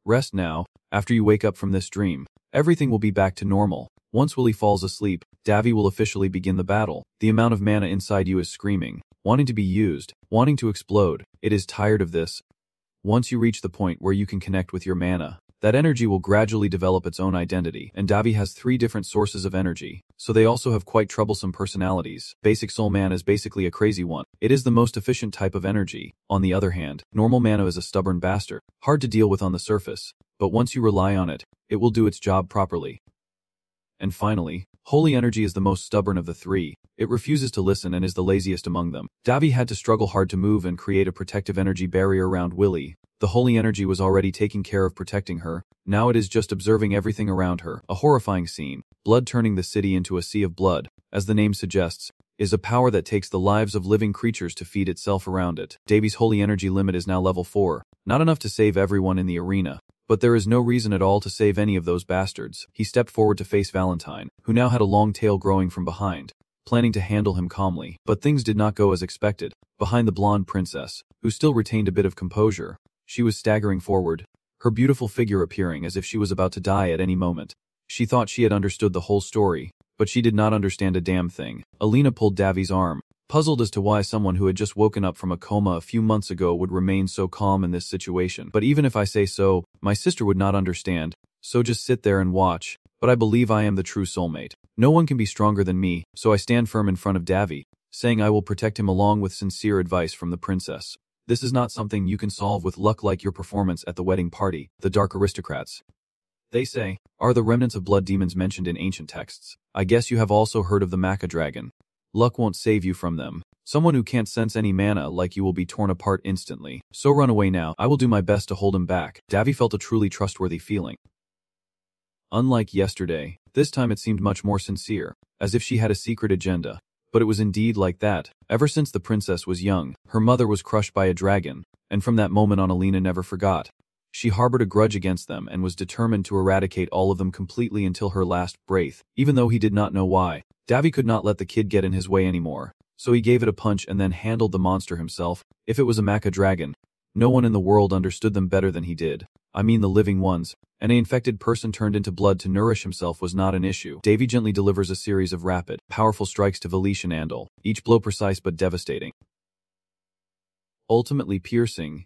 Rest now. After you wake up from this dream, everything will be back to normal." Once Willie falls asleep, Davy will officially begin the battle. The amount of mana inside you is screaming, wanting to be used, wanting to explode. It is tired of this. Once you reach the point where you can connect with your mana, that energy will gradually develop its own identity, and Davy has 3 different sources of energy, so they also have quite troublesome personalities. Basic soul mana is basically a crazy one. It is the most efficient type of energy. On the other hand, normal mana is a stubborn bastard, hard to deal with on the surface, but once you rely on it, it will do its job properly. And finally, holy energy is the most stubborn of the 3. It refuses to listen and is the laziest among them. Davy had to struggle hard to move and create a protective energy barrier around Willie. The holy energy was already taking care of protecting her, now it is just observing everything around her. A horrifying scene. Blood turning the city into a sea of blood, as the name suggests, is a power that takes the lives of living creatures to feed itself around it. Davy's holy energy limit is now level 4, not enough to save everyone in the arena. But there is no reason at all to save any of those bastards. He stepped forward to face Valentine, who now had a long tail growing from behind, planning to handle him calmly. But things did not go as expected. Behind the blonde princess, who still retained a bit of composure, she was staggering forward, her beautiful figure appearing as if she was about to die at any moment. She thought she had understood the whole story, but she did not understand a damn thing. Alina pulled Davy's arm, puzzled as to why someone who had just woken up from a coma a few months ago would remain so calm in this situation. But even if I say so, my sister would not understand, so just sit there and watch. But I believe I am the true soulmate. No one can be stronger than me, so I stand firm in front of Davy, saying I will protect him along with sincere advice from the princess. This is not something you can solve with luck like your performance at the wedding party. The dark aristocrats, they say, are the remnants of blood demons mentioned in ancient texts. I guess you have also heard of the Manga dragon. Luck won't save you from them. Someone who can't sense any mana like you will be torn apart instantly. So run away now. I will do my best to hold him back. Davy felt a truly trustworthy feeling. Unlike yesterday, this time it seemed much more sincere, as if she had a secret agenda. But it was indeed like that. Ever since the princess was young, her mother was crushed by a dragon, and from that moment on Alina never forgot. She harbored a grudge against them and was determined to eradicate all of them completely until her last breath, even though he did not know why. Davy could not let the kid get in his way anymore, so he gave it a punch and then handled the monster himself. If it was a Manga dragon, no one in the world understood them better than he did. I mean the living ones. An infected person turned into blood to nourish himself was not an issue. Davy gently delivers a series of rapid, powerful strikes to Felician Andal, each blow precise but devastating. Ultimately piercing,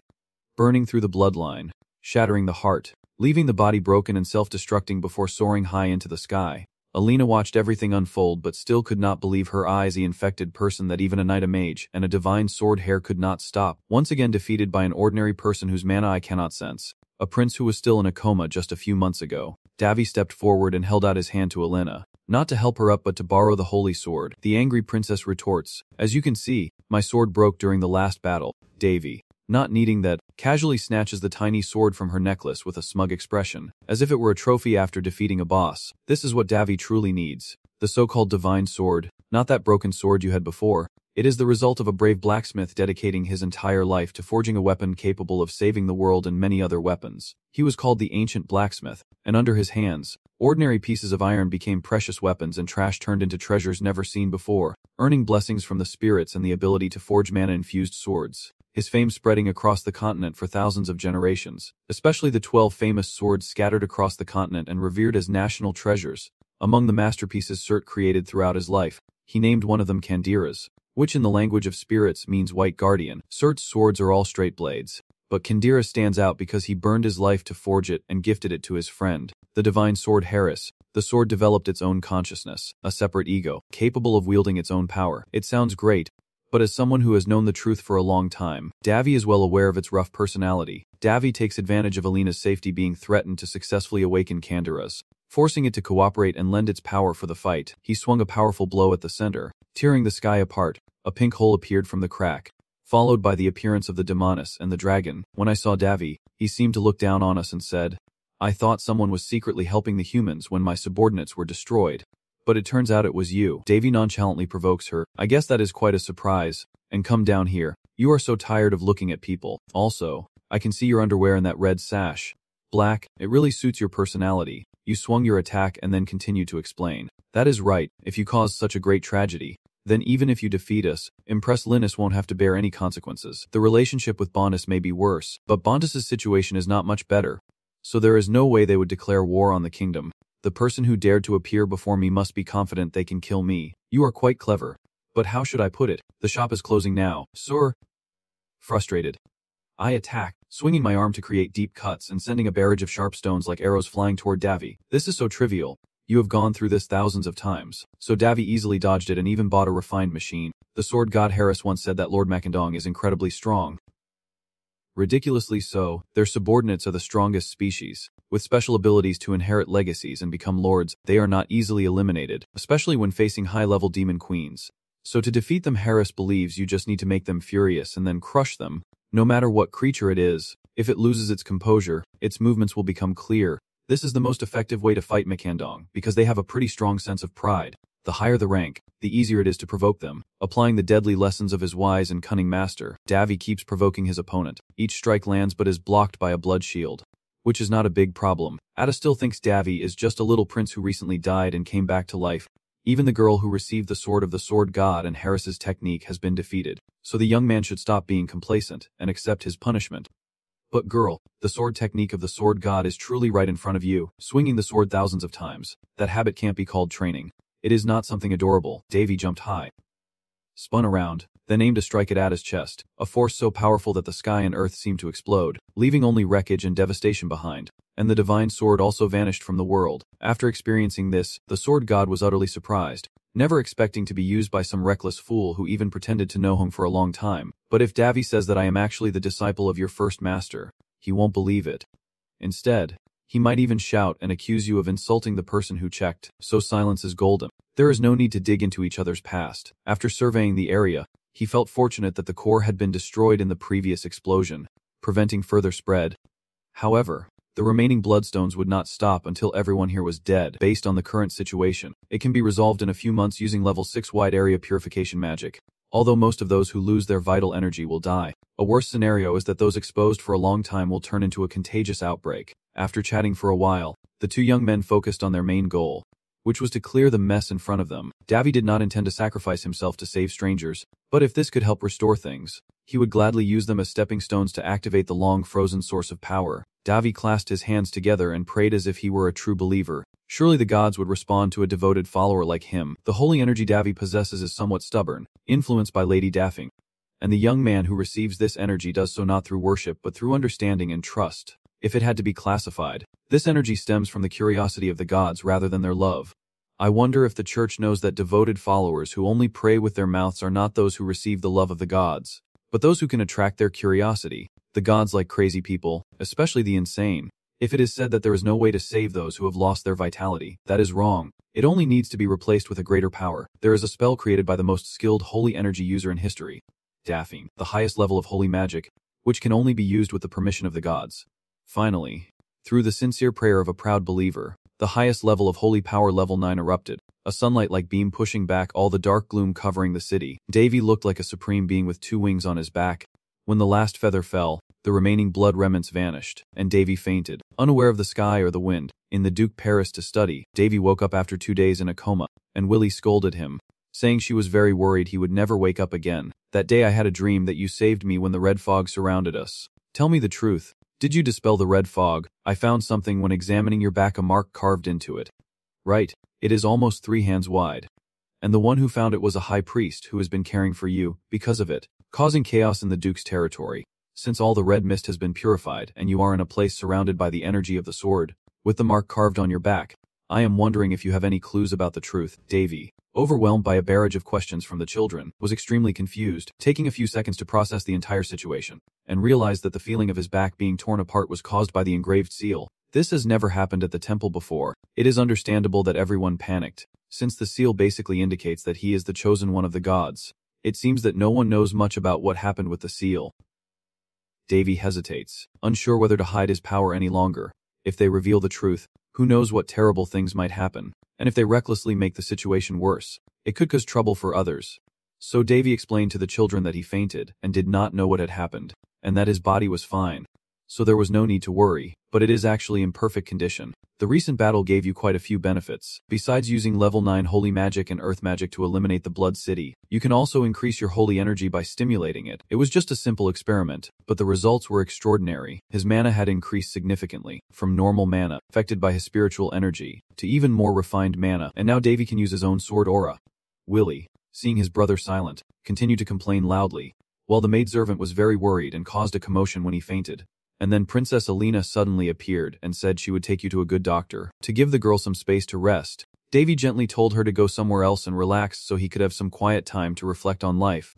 burning through the bloodline, shattering the heart, leaving the body broken and self-destructing before soaring high into the sky. Alina watched everything unfold but still could not believe her eyes. The infected person that even a knight, a mage, and a divine sword hair could not stop. Once again defeated by an ordinary person whose mana I cannot sense. A prince who was still in a coma just a few months ago. Davy stepped forward and held out his hand to Alina, not to help her up but to borrow the holy sword. The angry princess retorts, "As you can see, my sword broke during the last battle." Davy, not needing that, casually snatches the tiny sword from her necklace with a smug expression, as if it were a trophy after defeating a boss. This is what Davy truly needs. The so-called divine sword, not that broken sword you had before. It is the result of a brave blacksmith dedicating his entire life to forging a weapon capable of saving the world and many other weapons. He was called the Ancient Blacksmith, and under his hands, ordinary pieces of iron became precious weapons and trash turned into treasures never seen before, earning blessings from the spirits and the ability to forge mana-infused swords. His fame spreading across the continent for thousands of generations, especially the 12 famous swords scattered across the continent and revered as national treasures. Among the masterpieces Surt created throughout his life, he named one of them Kandira's, which in the language of spirits means white guardian. Surt's swords are all straight blades, but Kandira stands out because he burned his life to forge it and gifted it to his friend, the divine sword Harris. The sword developed its own consciousness, a separate ego, capable of wielding its own power. It sounds great, but as someone who has known the truth for a long time, Davy is well aware of its rough personality. Davy takes advantage of Alina's safety being threatened to successfully awaken Kandira's, forcing it to cooperate and lend its power for the fight. He swung a powerful blow at the center, tearing the sky apart. A pink hole appeared from the crack, followed by the appearance of the demoness and the dragon. When I saw Davy, he seemed to look down on us and said, "I thought someone was secretly helping the humans when my subordinates were destroyed. But it turns out it was you." Davy nonchalantly provokes her. "I guess that is quite a surprise. And come down here. You are so tired of looking at people. Also, I can see your underwear in that red sash. Black, it really suits your personality." You swung your attack and then continued to explain. "That is right, if you cause such a great tragedy, then even if you defeat us, Empress Linus won't have to bear any consequences. The relationship with Bondus may be worse, but Bondus's situation is not much better. So there is no way they would declare war on the kingdom. The person who dared to appear before me must be confident they can kill me. You are quite clever. But how should I put it? The shop is closing now, sir." Frustrated, I attack, swinging my arm to create deep cuts and sending a barrage of sharp stones like arrows flying toward Davy. "This is so trivial. You have gone through this thousands of times." So Davy easily dodged it and even bought a refined machine. The sword god Harris once said that Lord Macandong is incredibly strong. Ridiculously so, their subordinates are the strongest species. With special abilities to inherit legacies and become lords, they are not easily eliminated, especially when facing high-level demon queens. So to defeat them, Harris believes you just need to make them furious and then crush them. No matter what creature it is, if it loses its composure, its movements will become clear. This is the most effective way to fight Macandong, because they have a pretty strong sense of pride. The higher the rank, the easier it is to provoke them. Applying the deadly lessons of his wise and cunning master, Davy keeps provoking his opponent. Each strike lands but is blocked by a blood shield, which is not a big problem. Ada still thinks Davy is just a little prince who recently died and came back to life. Even the girl who received the sword of the sword god and Harris's technique has been defeated, so the young man should stop being complacent and accept his punishment. But girl, the sword technique of the sword god is truly right in front of you, swinging the sword thousands of times. That habit can't be called training. It is not something adorable. Davy jumped high, spun around, then aimed a strike at Ada's chest, a force so powerful that the sky and earth seemed to explode, leaving only wreckage and devastation behind. And the divine sword also vanished from the world. After experiencing this, the sword god was utterly surprised, never expecting to be used by some reckless fool who even pretended to know him for a long time. But if Davy says that I am actually the disciple of your first master, he won't believe it. Instead, he might even shout and accuse you of insulting the person who checked, so silence is golden. There is no need to dig into each other's past. After surveying the area, he felt fortunate that the core had been destroyed in the previous explosion, preventing further spread. However, the remaining bloodstones would not stop until everyone here was dead. Based on the current situation, it can be resolved in a few months using level 6 wide area purification magic. Although most of those who lose their vital energy will die, a worse scenario is that those exposed for a long time will turn into a contagious outbreak. After chatting for a while, the two young men focused on their main goal, which was to clear the mess in front of them. Davy did not intend to sacrifice himself to save strangers, but if this could help restore things, he would gladly use them as stepping stones to activate the long-frozen source of power. Davy clasped his hands together and prayed as if he were a true believer. Surely the gods would respond to a devoted follower like him. The holy energy Davy possesses is somewhat stubborn, influenced by Lady Daffing. And the young man who receives this energy does so not through worship but through understanding and trust. If it had to be classified, this energy stems from the curiosity of the gods rather than their love. I wonder if the church knows that devoted followers who only pray with their mouths are not those who receive the love of the gods, but those who can attract their curiosity. The gods like crazy people, especially the insane. If it is said that there is no way to save those who have lost their vitality, that is wrong. It only needs to be replaced with a greater power. There is a spell created by the most skilled holy energy user in history, Daphne, the highest level of holy magic, which can only be used with the permission of the gods. Finally, through the sincere prayer of a proud believer, the highest level of holy power level 9 erupted, a sunlight-like beam pushing back all the dark gloom covering the city. Davy looked like a supreme being with 2 wings on his back. When the last feather fell, the remaining blood remnants vanished, and Davy fainted, unaware of the sky or the wind. In the Duke Paris to study, Davy woke up after 2 days in a coma, and Willie scolded him, saying she was very worried he would never wake up again. That day I had a dream that you saved me when the red fog surrounded us. Tell me the truth. Did you dispel the red fog? I found something when examining your back, a mark carved into it. Right, it is almost 3 hands wide. And the one who found it was a high priest who has been caring for you, because of it, causing chaos in the Duke's territory. Since all the red mist has been purified and you are in a place surrounded by the energy of the sword, with the mark carved on your back, I am wondering if you have any clues about the truth. Davy, overwhelmed by a barrage of questions from the children, was extremely confused, taking a few seconds to process the entire situation, and realized that the feeling of his back being torn apart was caused by the engraved seal. This has never happened at the temple before. It is understandable that everyone panicked, since the seal basically indicates that he is the chosen one of the gods. It seems that no one knows much about what happened with the seal. Davy hesitates, unsure whether to hide his power any longer. If they reveal the truth, who knows what terrible things might happen, and if they recklessly make the situation worse, it could cause trouble for others. So Davy explained to the children that he fainted and did not know what had happened, and that his body was fine. So there was no need to worry, but it is actually in perfect condition. The recent battle gave you quite a few benefits. Besides using level 9 holy magic and earth magic to eliminate the blood city, you can also increase your holy energy by stimulating it. It was just a simple experiment, but the results were extraordinary. His mana had increased significantly, from normal mana, affected by his spiritual energy, to even more refined mana, and now Davy can use his own sword aura. Willie, seeing his brother silent, continued to complain loudly, while the maidservant was very worried and caused a commotion when he fainted. And then Princess Alina suddenly appeared and said she would take you to a good doctor, to give the girl some space to rest. Davy gently told her to go somewhere else and relax so he could have some quiet time to reflect on life.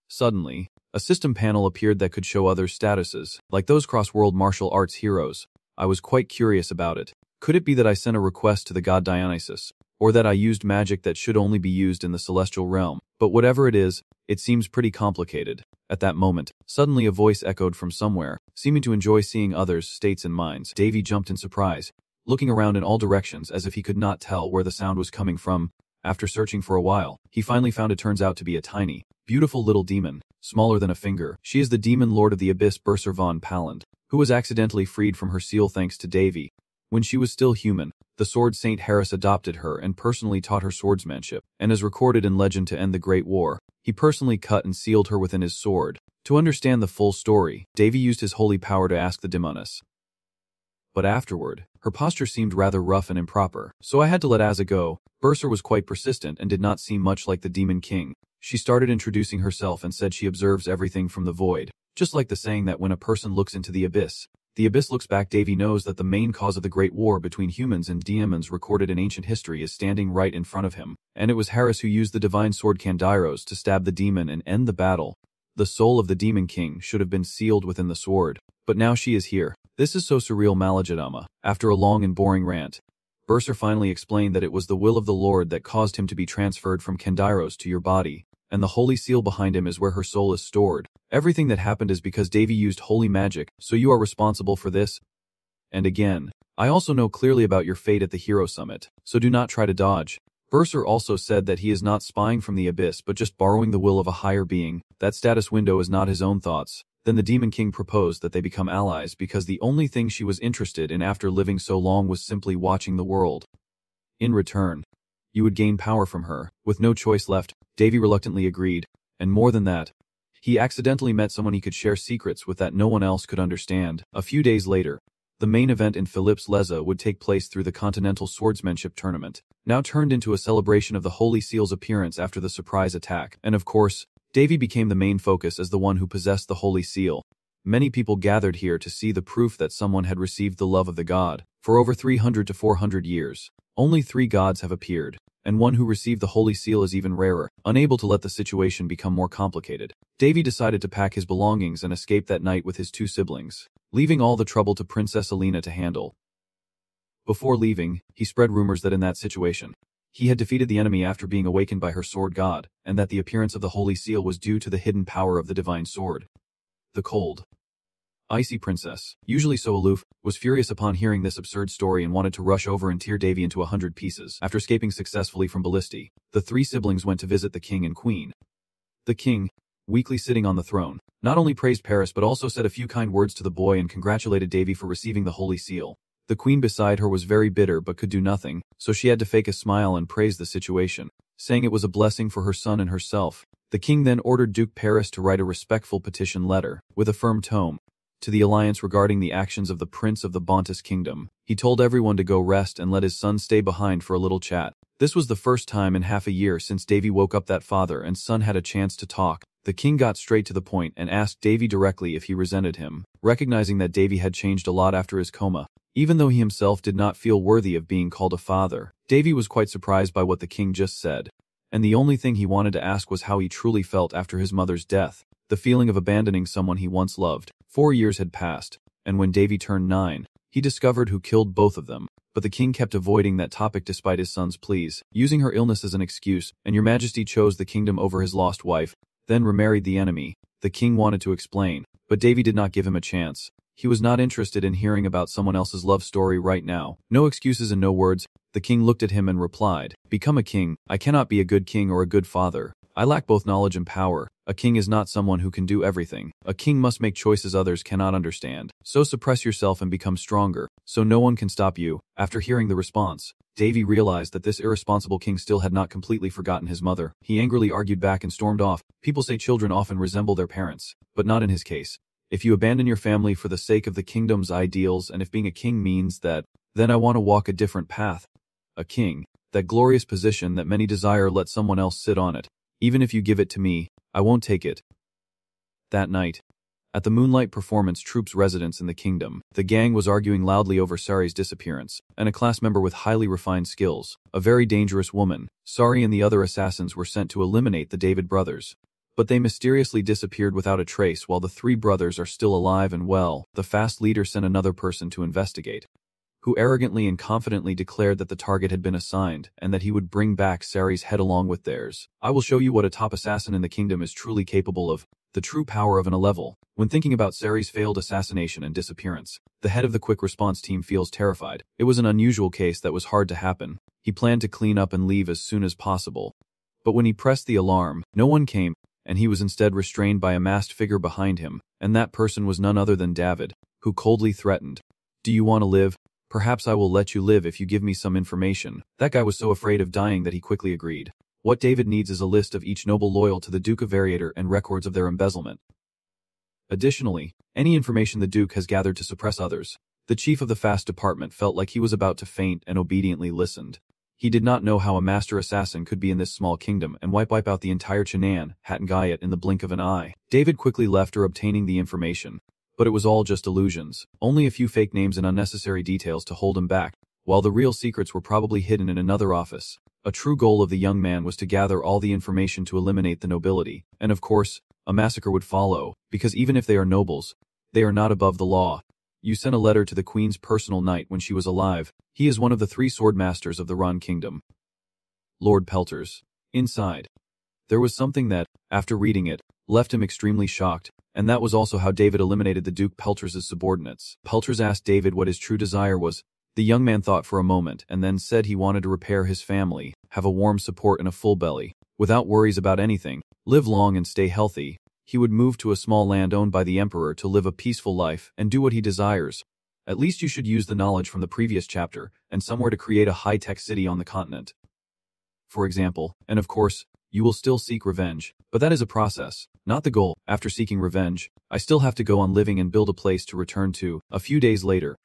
Suddenly, a system panel appeared that could show others' statuses, like those cross-world martial arts heroes. I was quite curious about it. Could it be that I sent a request to the god Dionysus, or that I used magic that should only be used in the celestial realm? But whatever it is, it seems pretty complicated. At that moment, suddenly a voice echoed from somewhere, seeming to enjoy seeing others' states and minds. Davy jumped in surprise, looking around in all directions as if he could not tell where the sound was coming from. After searching for a while, he finally found it turns out to be a tiny, beautiful little demon, smaller than a finger. She is the demon lord of the abyss Bursar von Paland, who was accidentally freed from her seal thanks to Davy. When she was still human, the sword Saint Harris adopted her and personally taught her swordsmanship, and as recorded in legend to end the Great War, he personally cut and sealed her within his sword. To understand the full story, Davy used his holy power to ask the demoness. But afterward, her posture seemed rather rough and improper, so I had to let Asa go. Bursar was quite persistent and did not seem much like the Demon King. She started introducing herself and said she observes everything from the void, just like the saying that when a person looks into the abyss looks back. Davy knows that the main cause of the Great War between humans and demons recorded in ancient history is standing right in front of him, and it was Harris who used the divine sword Kandairos to stab the demon and end the battle. The soul of the Demon King should have been sealed within the sword, but now she is here. This is so surreal. Malajadama. After a long and boring rant, Bursar finally explained that it was the will of the Lord that caused him to be transferred from Kandairos to your body, and the holy seal behind him is where her soul is stored. Everything that happened is because Davy used holy magic, so you are responsible for this. And again, I also know clearly about your fate at the Hero Summit, so do not try to dodge. Bursar also said that he is not spying from the abyss but just borrowing the will of a higher being. That status window is not his own thoughts. Then the Demon King proposed that they become allies because the only thing she was interested in after living so long was simply watching the world. In return, you would gain power from her. With no choice left, Davy reluctantly agreed, and more than that, he accidentally met someone he could share secrets with that no one else could understand. A few days later, the main event in Philippe's Leza would take place through the Continental Swordsmanship Tournament, now turned into a celebration of the Holy Seal's appearance after the surprise attack. And of course, Davy became the main focus as the one who possessed the Holy Seal. Many people gathered here to see the proof that someone had received the love of the god. For over 300 to 400 years, only 3 gods have appeared, and one who received the Holy Seal is even rarer. Unable to let the situation become more complicated, Davy decided to pack his belongings and escape that night with his 2 siblings, leaving all the trouble to Princess Alina to handle. Before leaving, he spread rumors that in that situation, he had defeated the enemy after being awakened by her sword god, and that the appearance of the Holy Seal was due to the hidden power of the divine sword. The cold, icy princess, usually so aloof, was furious upon hearing this absurd story and wanted to rush over and tear Davy into 100 pieces. After escaping successfully from Ballisti, the 3 siblings went to visit the king and queen. The king, weakly sitting on the throne, not only praised Paris but also said a few kind words to the boy and congratulated Davy for receiving the Holy Seal. The queen beside her was very bitter but could do nothing, so she had to fake a smile and praise the situation, saying it was a blessing for her son and herself. The king then ordered Duke Paris to write a respectful petition letter, with a firm tone, to the alliance regarding the actions of the Prince of the Bontus Kingdom. He told everyone to go rest and let his son stay behind for a little chat. This was the first time in half a year since Davy woke up that father and son had a chance to talk. The king got straight to the point and asked Davy directly if he resented him, recognizing that Davy had changed a lot after his coma. Even though he himself did not feel worthy of being called a father, Davy was quite surprised by what the king just said, and the only thing he wanted to ask was how he truly felt after his mother's death, the feeling of abandoning someone he once loved. 4 years had passed, and when Davy turned 9, he discovered who killed both of them, but the king kept avoiding that topic despite his son's pleas, using her illness as an excuse, and your majesty chose the kingdom over his lost wife. then remarried the enemy. The king wanted to explain, but Davy did not give him a chance. He was not interested in hearing about someone else's love story right now. No excuses and no words. The king looked at him and replied, "Become a king. I cannot be a good king or a good father. I lack both knowledge and power. A king is not someone who can do everything. A king must make choices others cannot understand. So suppress yourself and become stronger, so no one can stop you." After hearing the response, Davy realized that this irresponsible king still had not completely forgotten his mother. He angrily argued back and stormed off. People say children often resemble their parents, but not in his case. If you abandon your family for the sake of the kingdom's ideals, and if being a king means that, then I want to walk a different path. A king, that glorious position that many desire, let someone else sit on it. Even if you give it to me, I won't take it. That night, at the Moonlight Performance Troop's residence in the kingdom, the gang was arguing loudly over Sari's disappearance, and a class member with highly refined skills, a very dangerous woman. Sari and the other assassins were sent to eliminate the David brothers. But they mysteriously disappeared without a trace. While the three brothers are still alive and well, the fast leader sent another person to investigate, who arrogantly and confidently declared that the target had been assigned, and that he would bring back Sari's head along with theirs. I will show you what a top assassin in the kingdom is truly capable of, the true power of an A-level. When thinking about Sari's failed assassination and disappearance, the head of the quick response team feels terrified. It was an unusual case that was hard to happen. He planned to clean up and leave as soon as possible. But when he pressed the alarm, no one came, and he was instead restrained by a masked figure behind him, and that person was none other than David, who coldly threatened, "Do you want to live? Perhaps I will let you live if you give me some information." That guy was so afraid of dying that he quickly agreed. What David needs is a list of each noble loyal to the Duke of Variator and records of their embezzlement. Additionally, any information the Duke has gathered to suppress others. The chief of the fast department felt like he was about to faint and obediently listened. He did not know how a master assassin could be in this small kingdom and wipe out the entire Chenan, Hattengayat in the blink of an eye. David quickly left her obtaining the information. But it was all just illusions, only a few fake names and unnecessary details to hold him back, while the real secrets were probably hidden in another office. A true goal of the young man was to gather all the information to eliminate the nobility, and of course, a massacre would follow, because even if they are nobles, they are not above the law. You sent a letter to the Queen's personal knight when she was alive. He is one of the 3 sword masters of the Ron Kingdom. Lord Pelters. Inside, there was something that, after reading it, left him extremely shocked, and that was also how David eliminated the Duke Pelters' subordinates. Pelters asked David what his true desire was. The young man thought for a moment and then said he wanted to repair his family, have a warm support and a full belly, without worries about anything, live long and stay healthy. He would move to a small land owned by the Emperor to live a peaceful life and do what he desires. At least you should use the knowledge from the previous chapter and somewhere to create a high-tech city on the continent, for example, and of course, you will still seek revenge, but that is a process, not the goal. After seeking revenge, I still have to go on living and build a place to return to. A few days later,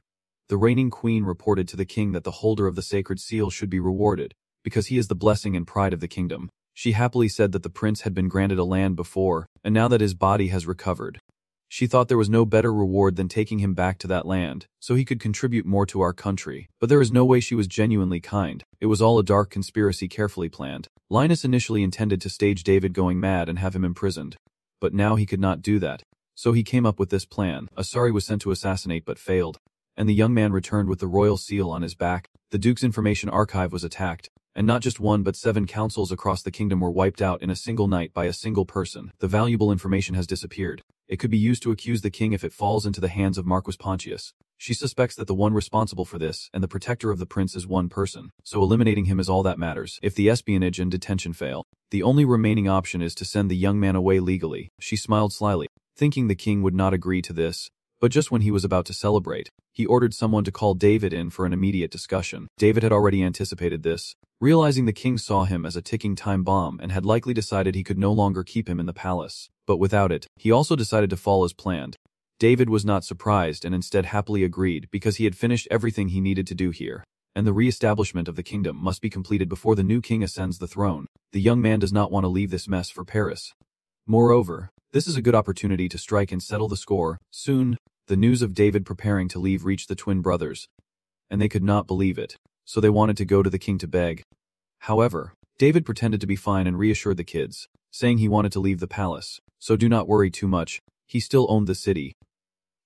the reigning queen reported to the king that the holder of the sacred seal should be rewarded, because he is the blessing and pride of the kingdom. She happily said that the prince had been granted a land before, and now that his body has recovered, she thought there was no better reward than taking him back to that land, so he could contribute more to our country. But there is no way she was genuinely kind. It was all a dark conspiracy carefully planned. Linus initially intended to stage David going mad and have him imprisoned, but now he could not do that. So he came up with this plan. Asari was sent to assassinate but failed, and the young man returned with the royal seal on his back. The Duke's information archive was attacked, and not just 1 but 7 councils across the kingdom were wiped out in a single night by a single person. The valuable information has disappeared. It could be used to accuse the king if it falls into the hands of Marquis Pontius. She suspects that the one responsible for this and the protector of the prince is one person, so eliminating him is all that matters. If the espionage and detention fail, the only remaining option is to send the young man away legally. She smiled slyly, thinking the king would not agree to this. But just when he was about to celebrate, he ordered someone to call David in for an immediate discussion. David had already anticipated this, realizing the king saw him as a ticking time bomb and had likely decided he could no longer keep him in the palace. But without it, he also decided to fall as planned. David was not surprised and instead happily agreed because he had finished everything he needed to do here, and the re-establishment of the kingdom must be completed before the new king ascends the throne. The young man does not want to leave this mess for Paris. Moreover, this is a good opportunity to strike and settle the score. Soon, the news of David preparing to leave reached the twin brothers, and they could not believe it, so they wanted to go to the king to beg. However, David pretended to be fine and reassured the kids, saying he wanted to leave the palace, so do not worry too much, he still owned the city.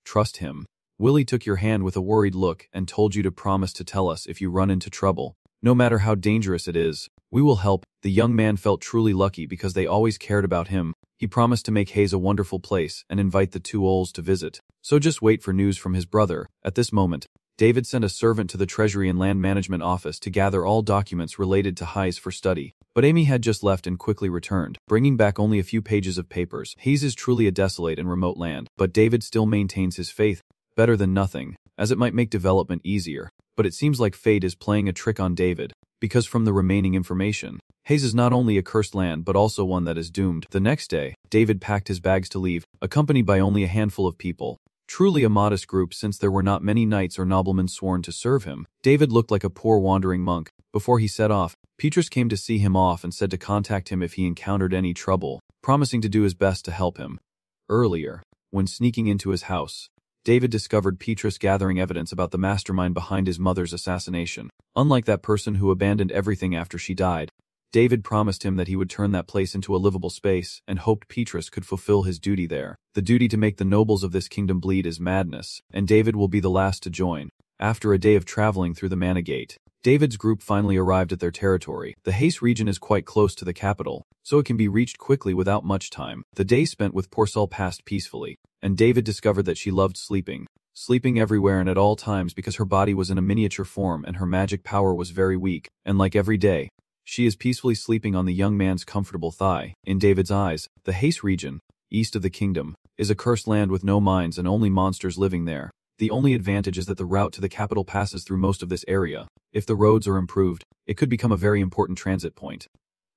Trust him. Willie took your hand with a worried look and told you to promise to tell us if you run into trouble. No matter how dangerous it is, we will help. The young man felt truly lucky because they always cared about him. He promised to make Hayes a wonderful place and invite the two Ols to visit. So just wait for news from his brother. At this moment, David sent a servant to the Treasury and Land Management Office to gather all documents related to Hayes for study. But Amy had just left and quickly returned, bringing back only a few pages of papers. Hayes is truly a desolate and remote land, but David still maintains his faith. Better than nothing, as it might make development easier. But it seems like fate is playing a trick on David, because from the remaining information, Hayes is not only a cursed land but also one that is doomed. The next day, David packed his bags to leave, accompanied by only a handful of people. Truly a modest group since there were not many knights or noblemen sworn to serve him. David looked like a poor wandering monk. Before he set off, Petrus came to see him off and said to contact him if he encountered any trouble, promising to do his best to help him. Earlier, when sneaking into his house, David discovered Petrus gathering evidence about the mastermind behind his mother's assassination. Unlike that person who abandoned everything after she died, David promised him that he would turn that place into a livable space and hoped Petrus could fulfill his duty there. The duty to make the nobles of this kingdom bleed is madness, and David will be the last to join. After a day of traveling through the Manga Gate, David's group finally arrived at their territory. The Hayes region is quite close to the capital, so it can be reached quickly without much time. The day spent with Porcel passed peacefully, and David discovered that she loved sleeping. Sleeping everywhere and at all times because her body was in a miniature form and her magic power was very weak, and like every day, she is peacefully sleeping on the young man's comfortable thigh. In David's eyes, the Hayes region, east of the kingdom, is a cursed land with no mines and only monsters living there. The only advantage is that the route to the capital passes through most of this area. If the roads are improved, it could become a very important transit point.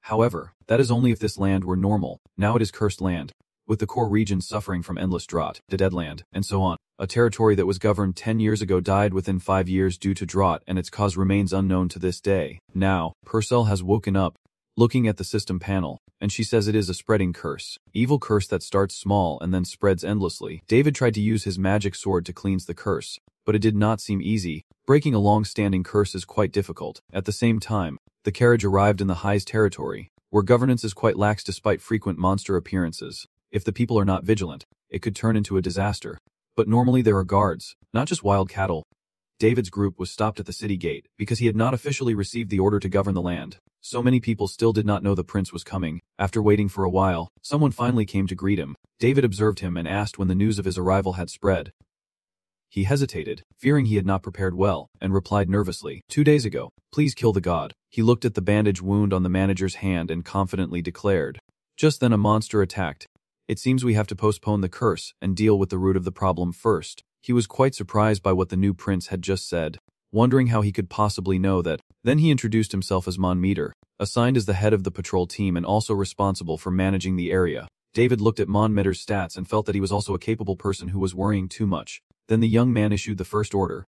However, that is only if this land were normal. Now it is cursed land, with the core region suffering from endless drought, the Deadland, and so on. A territory that was governed 10 years ago died within 5 years due to drought, and its cause remains unknown to this day. Now, Purcell has woken up, looking at the system panel, and she says it is a spreading curse. Evil curse that starts small and then spreads endlessly. David tried to use his magic sword to cleanse the curse, but it did not seem easy. Breaking a long-standing curse is quite difficult. At the same time, the carriage arrived in the Hayes territory, where governance is quite lax despite frequent monster appearances. If the people are not vigilant, it could turn into a disaster. But normally there are guards, not just wild cattle. David's group was stopped at the city gate because he had not officially received the order to govern the land. So many people still did not know the prince was coming. After waiting for a while, someone finally came to greet him. David observed him and asked when the news of his arrival had spread. He hesitated, fearing he had not prepared well, and replied nervously, 2 days ago, please kill the god. He looked at the bandage wound on the manager's hand and confidently declared. Just then a monster attacked. It seems we have to postpone the curse and deal with the root of the problem first. He was quite surprised by what the new prince had just said, wondering how he could possibly know that. Then he introduced himself as Mon Meter, assigned as the head of the patrol team and also responsible for managing the area. David looked at Mon Meter's stats and felt that he was also a capable person who was worrying too much. Then the young man issued the first order.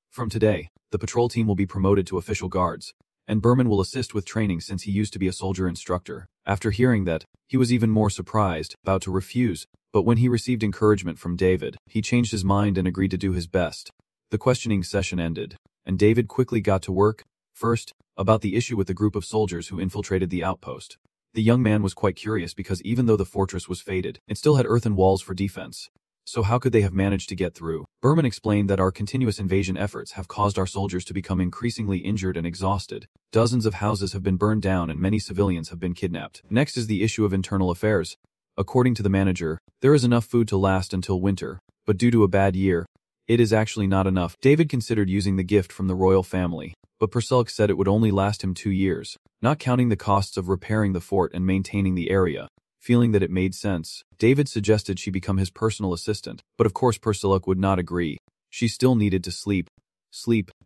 From today, the patrol team will be promoted to official guards, and Berman will assist with training since he used to be a soldier instructor. After hearing that, he was even more surprised, about to refuse, but when he received encouragement from David, he changed his mind and agreed to do his best. The questioning session ended, and David quickly got to work. First, about the issue with the group of soldiers who infiltrated the outpost. The young man was quite curious because even though the fortress was faded, it still had earthen walls for defense. So how could they have managed to get through? Berman explained that our continuous invasion efforts have caused our soldiers to become increasingly injured and exhausted. Dozens of houses have been burned down and many civilians have been kidnapped. Next is the issue of internal affairs. According to the manager, there is enough food to last until winter, but due to a bad year, it is actually not enough. David considered using the gift from the royal family, but Perselk said it would only last him 2 years, not counting the costs of repairing the fort and maintaining the area. Feeling that it made sense, David suggested she become his personal assistant, but of course Perseluk would not agree. She still needed to sleep,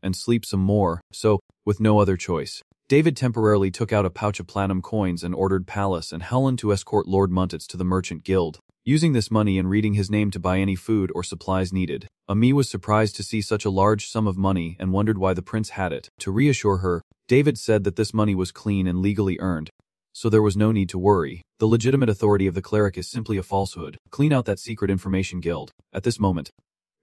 and sleep some more, so, with no other choice, David temporarily took out a pouch of platinum coins and ordered Pallas and Helen to escort Lord Muntets to the Merchant Guild, using this money and reading his name to buy any food or supplies needed. Ami was surprised to see such a large sum of money and wondered why the prince had it. To reassure her, David said that this money was clean and legally earned, so there was no need to worry. The legitimate authority of the cleric is simply a falsehood. Clean out that secret information guild. At this moment,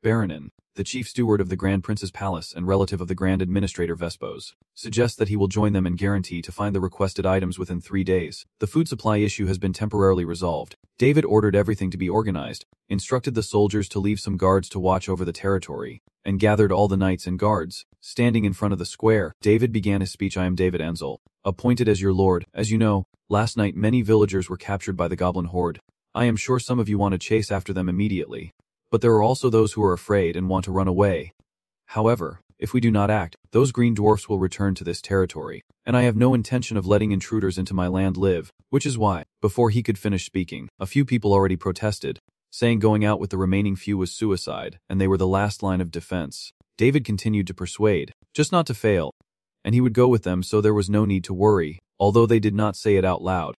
Baronin, the chief steward of the Grand Prince's palace and relative of the Grand Administrator Vespos, suggests that he will join them and guarantee to find the requested items within 3 days. The food supply issue has been temporarily resolved. David ordered everything to be organized, instructed the soldiers to leave some guards to watch over the territory, and gathered all the knights and guards. Standing in front of the square, David began his speech. I am David Ansel, appointed as your lord. As you know, last night many villagers were captured by the goblin horde. I am sure some of you want to chase after them immediately. But there are also those who are afraid and want to run away. However, if we do not act, those green dwarfs will return to this territory, and I have no intention of letting intruders into my land live, which is why, before he could finish speaking, a few people already protested, saying going out with the remaining few was suicide, and they were the last line of defense. David continued to persuade, just not to fail, and he would go with them, so there was no need to worry, although they did not say it out loud.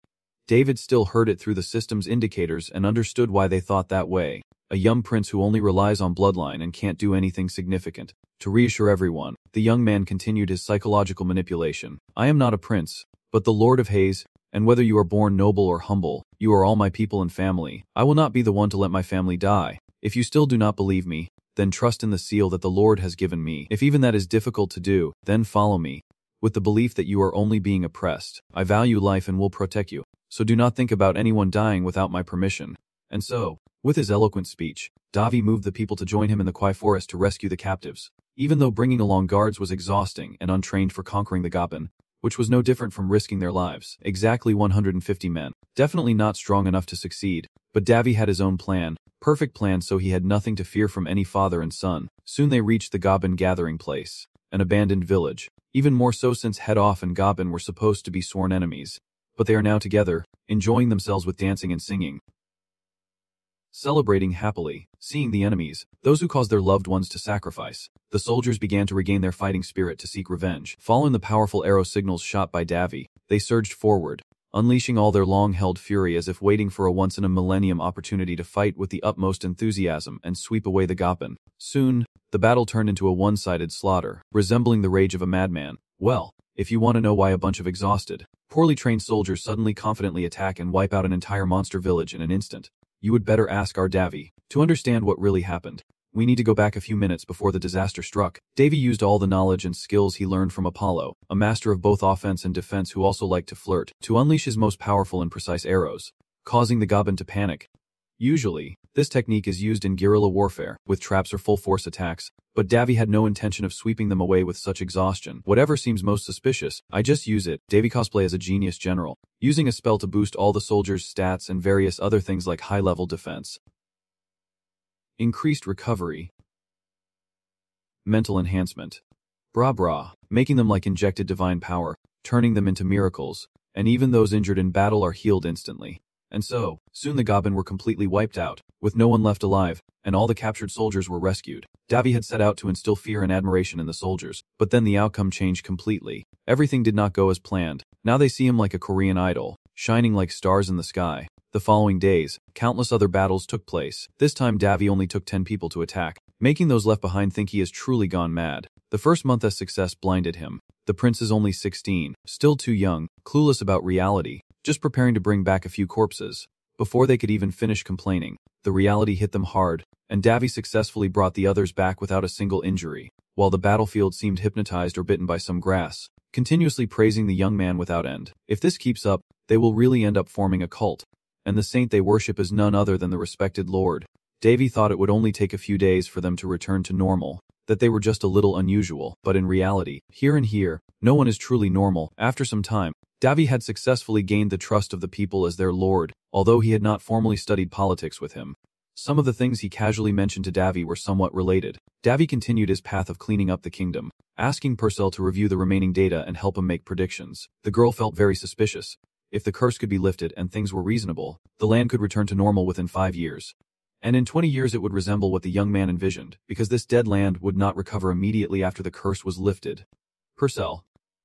David still heard it through the system's indicators and understood why they thought that way. A young prince who only relies on bloodline and can't do anything significant. To reassure everyone, the young man continued his psychological manipulation. I am not a prince, but the Lord of Haze, and whether you are born noble or humble, you are all my people and family. I will not be the one to let my family die. If you still do not believe me, then trust in the seal that the Lord has given me. If even that is difficult to do, then follow me, with the belief that you are only being oppressed. I value life and will protect you, so do not think about anyone dying without my permission. And so, with his eloquent speech, Davi moved the people to join him in the Kwai forest to rescue the captives. Even though bringing along guards was exhausting and untrained for conquering the goblin, which was no different from risking their lives. Exactly 150 men. Definitely not strong enough to succeed, but Davi had his own plan. Perfect plan, so he had nothing to fear from any father and son. Soon they reached the goblin gathering place, an abandoned village. Even more so since Head Off and Goblin were supposed to be sworn enemies. But they are now together, enjoying themselves with dancing and singing, celebrating happily, seeing the enemies, those who caused their loved ones to sacrifice. The soldiers began to regain their fighting spirit to seek revenge. Following the powerful arrow signals shot by Davi, they surged forward, unleashing all their long-held fury as if waiting for a once-in-a-millennium opportunity to fight with the utmost enthusiasm and sweep away the goblin. Soon, the battle turned into a one-sided slaughter, resembling the rage of a madman. Well, if you want to know why a bunch of exhausted, poorly trained soldiers suddenly confidently attack and wipe out an entire monster village in an instant, you would better ask our Davi. To understand what really happened, we need to go back a few minutes before the disaster struck. Davi used all the knowledge and skills he learned from Apollo, a master of both offense and defense who also liked to flirt, to unleash his most powerful and precise arrows, causing the goblin to panic. Usually, this technique is used in guerrilla warfare, with traps or full-force attacks, but Davi had no intention of sweeping them away with such exhaustion. Whatever seems most suspicious, I just use it. Davi cosplay as a genius general, using a spell to boost all the soldiers' stats and various other things like high-level defense, increased recovery, mental enhancement, making them like injected divine power, turning them into miracles, and even those injured in battle are healed instantly. And so, soon the goblin were completely wiped out, with no one left alive, and all the captured soldiers were rescued. Davi had set out to instill fear and admiration in the soldiers, but then the outcome changed completely. Everything did not go as planned. Now they see him like a Korean idol, shining like stars in the sky. The following days, countless other battles took place. This time Davi only took 10 people to attack, making those left behind think he has truly gone mad. The first month's success blinded him. The prince is only 16, still too young, clueless about reality, just preparing to bring back a few corpses. Before they could even finish complaining, the reality hit them hard, and Davi successfully brought the others back without a single injury, while the battlefield seemed hypnotized or bitten by some grass, continuously praising the young man without end. If this keeps up, they will really end up forming a cult, and the saint they worship is none other than the respected Lord. Davi thought it would only take a few days for them to return to normal, that they were just a little unusual, but in reality, here, no one is truly normal. After some time, Davi had successfully gained the trust of the people as their lord, although he had not formally studied politics with him. Some of the things he casually mentioned to Davi were somewhat related. Davi continued his path of cleaning up the kingdom, asking Purcell to review the remaining data and help him make predictions. The girl felt very suspicious. If the curse could be lifted and things were reasonable, the land could return to normal within 5 years. And in 20 years it would resemble what the young man envisioned, because this dead land would not recover immediately after the curse was lifted. Purcell,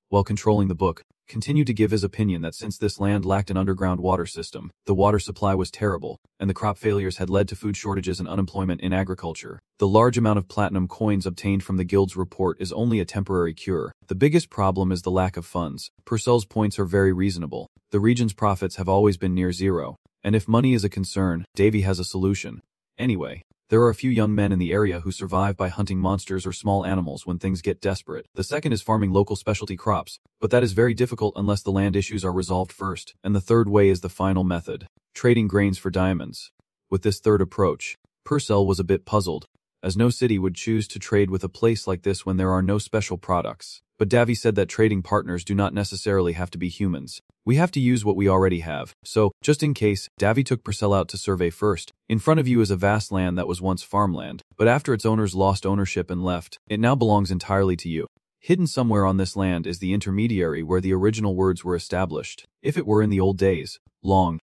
while controlling the book, continued to give his opinion that since this land lacked an underground water system, the water supply was terrible, and the crop failures had led to food shortages and unemployment in agriculture. The large amount of platinum coins obtained from the guild's report is only a temporary cure. The biggest problem is the lack of funds. Purcell's points are very reasonable. The region's profits have always been near zero, and if money is a concern, Davi has a solution. Anyway, there are a few young men in the area who survive by hunting monsters or small animals when things get desperate. The second is farming local specialty crops, but that is very difficult unless the land issues are resolved first. And the third way is the final method, trading grains for diamonds. With this third approach, Purcell was a bit puzzled. as no city would choose to trade with a place like this when there are no special products. But Davy said that trading partners do not necessarily have to be humans. We have to use what we already have. So, just in case, Davy took Purcell out to survey first. In front of you is a vast land that was once farmland, but after its owners lost ownership and left, it now belongs entirely to you. Hidden somewhere on this land is the intermediary where the original words were established. If it were in the old days, long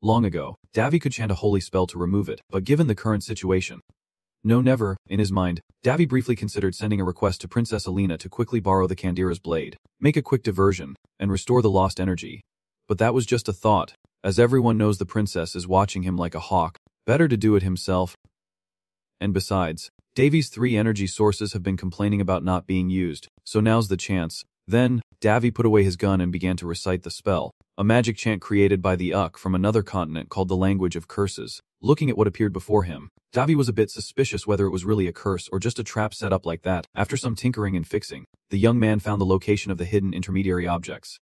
ago, Davy could chant a holy spell to remove it, but given the current situation, no, never. In his mind, Davy briefly considered sending a request to Princess Alina to quickly borrow the Kandira's blade, make a quick diversion, and restore the lost energy. But that was just a thought, as everyone knows the princess is watching him like a hawk. Better to do it himself. And besides, Davy's 3 energy sources have been complaining about not being used, so now's the chance. Then, Davy put away his gun and began to recite the spell, a magic chant created by the Uck from another continent called the language of curses. Looking at what appeared before him, Davy was a bit suspicious whether it was really a curse or just a trap set up like that. After some tinkering and fixing, the young man found the location of the hidden intermediary objects.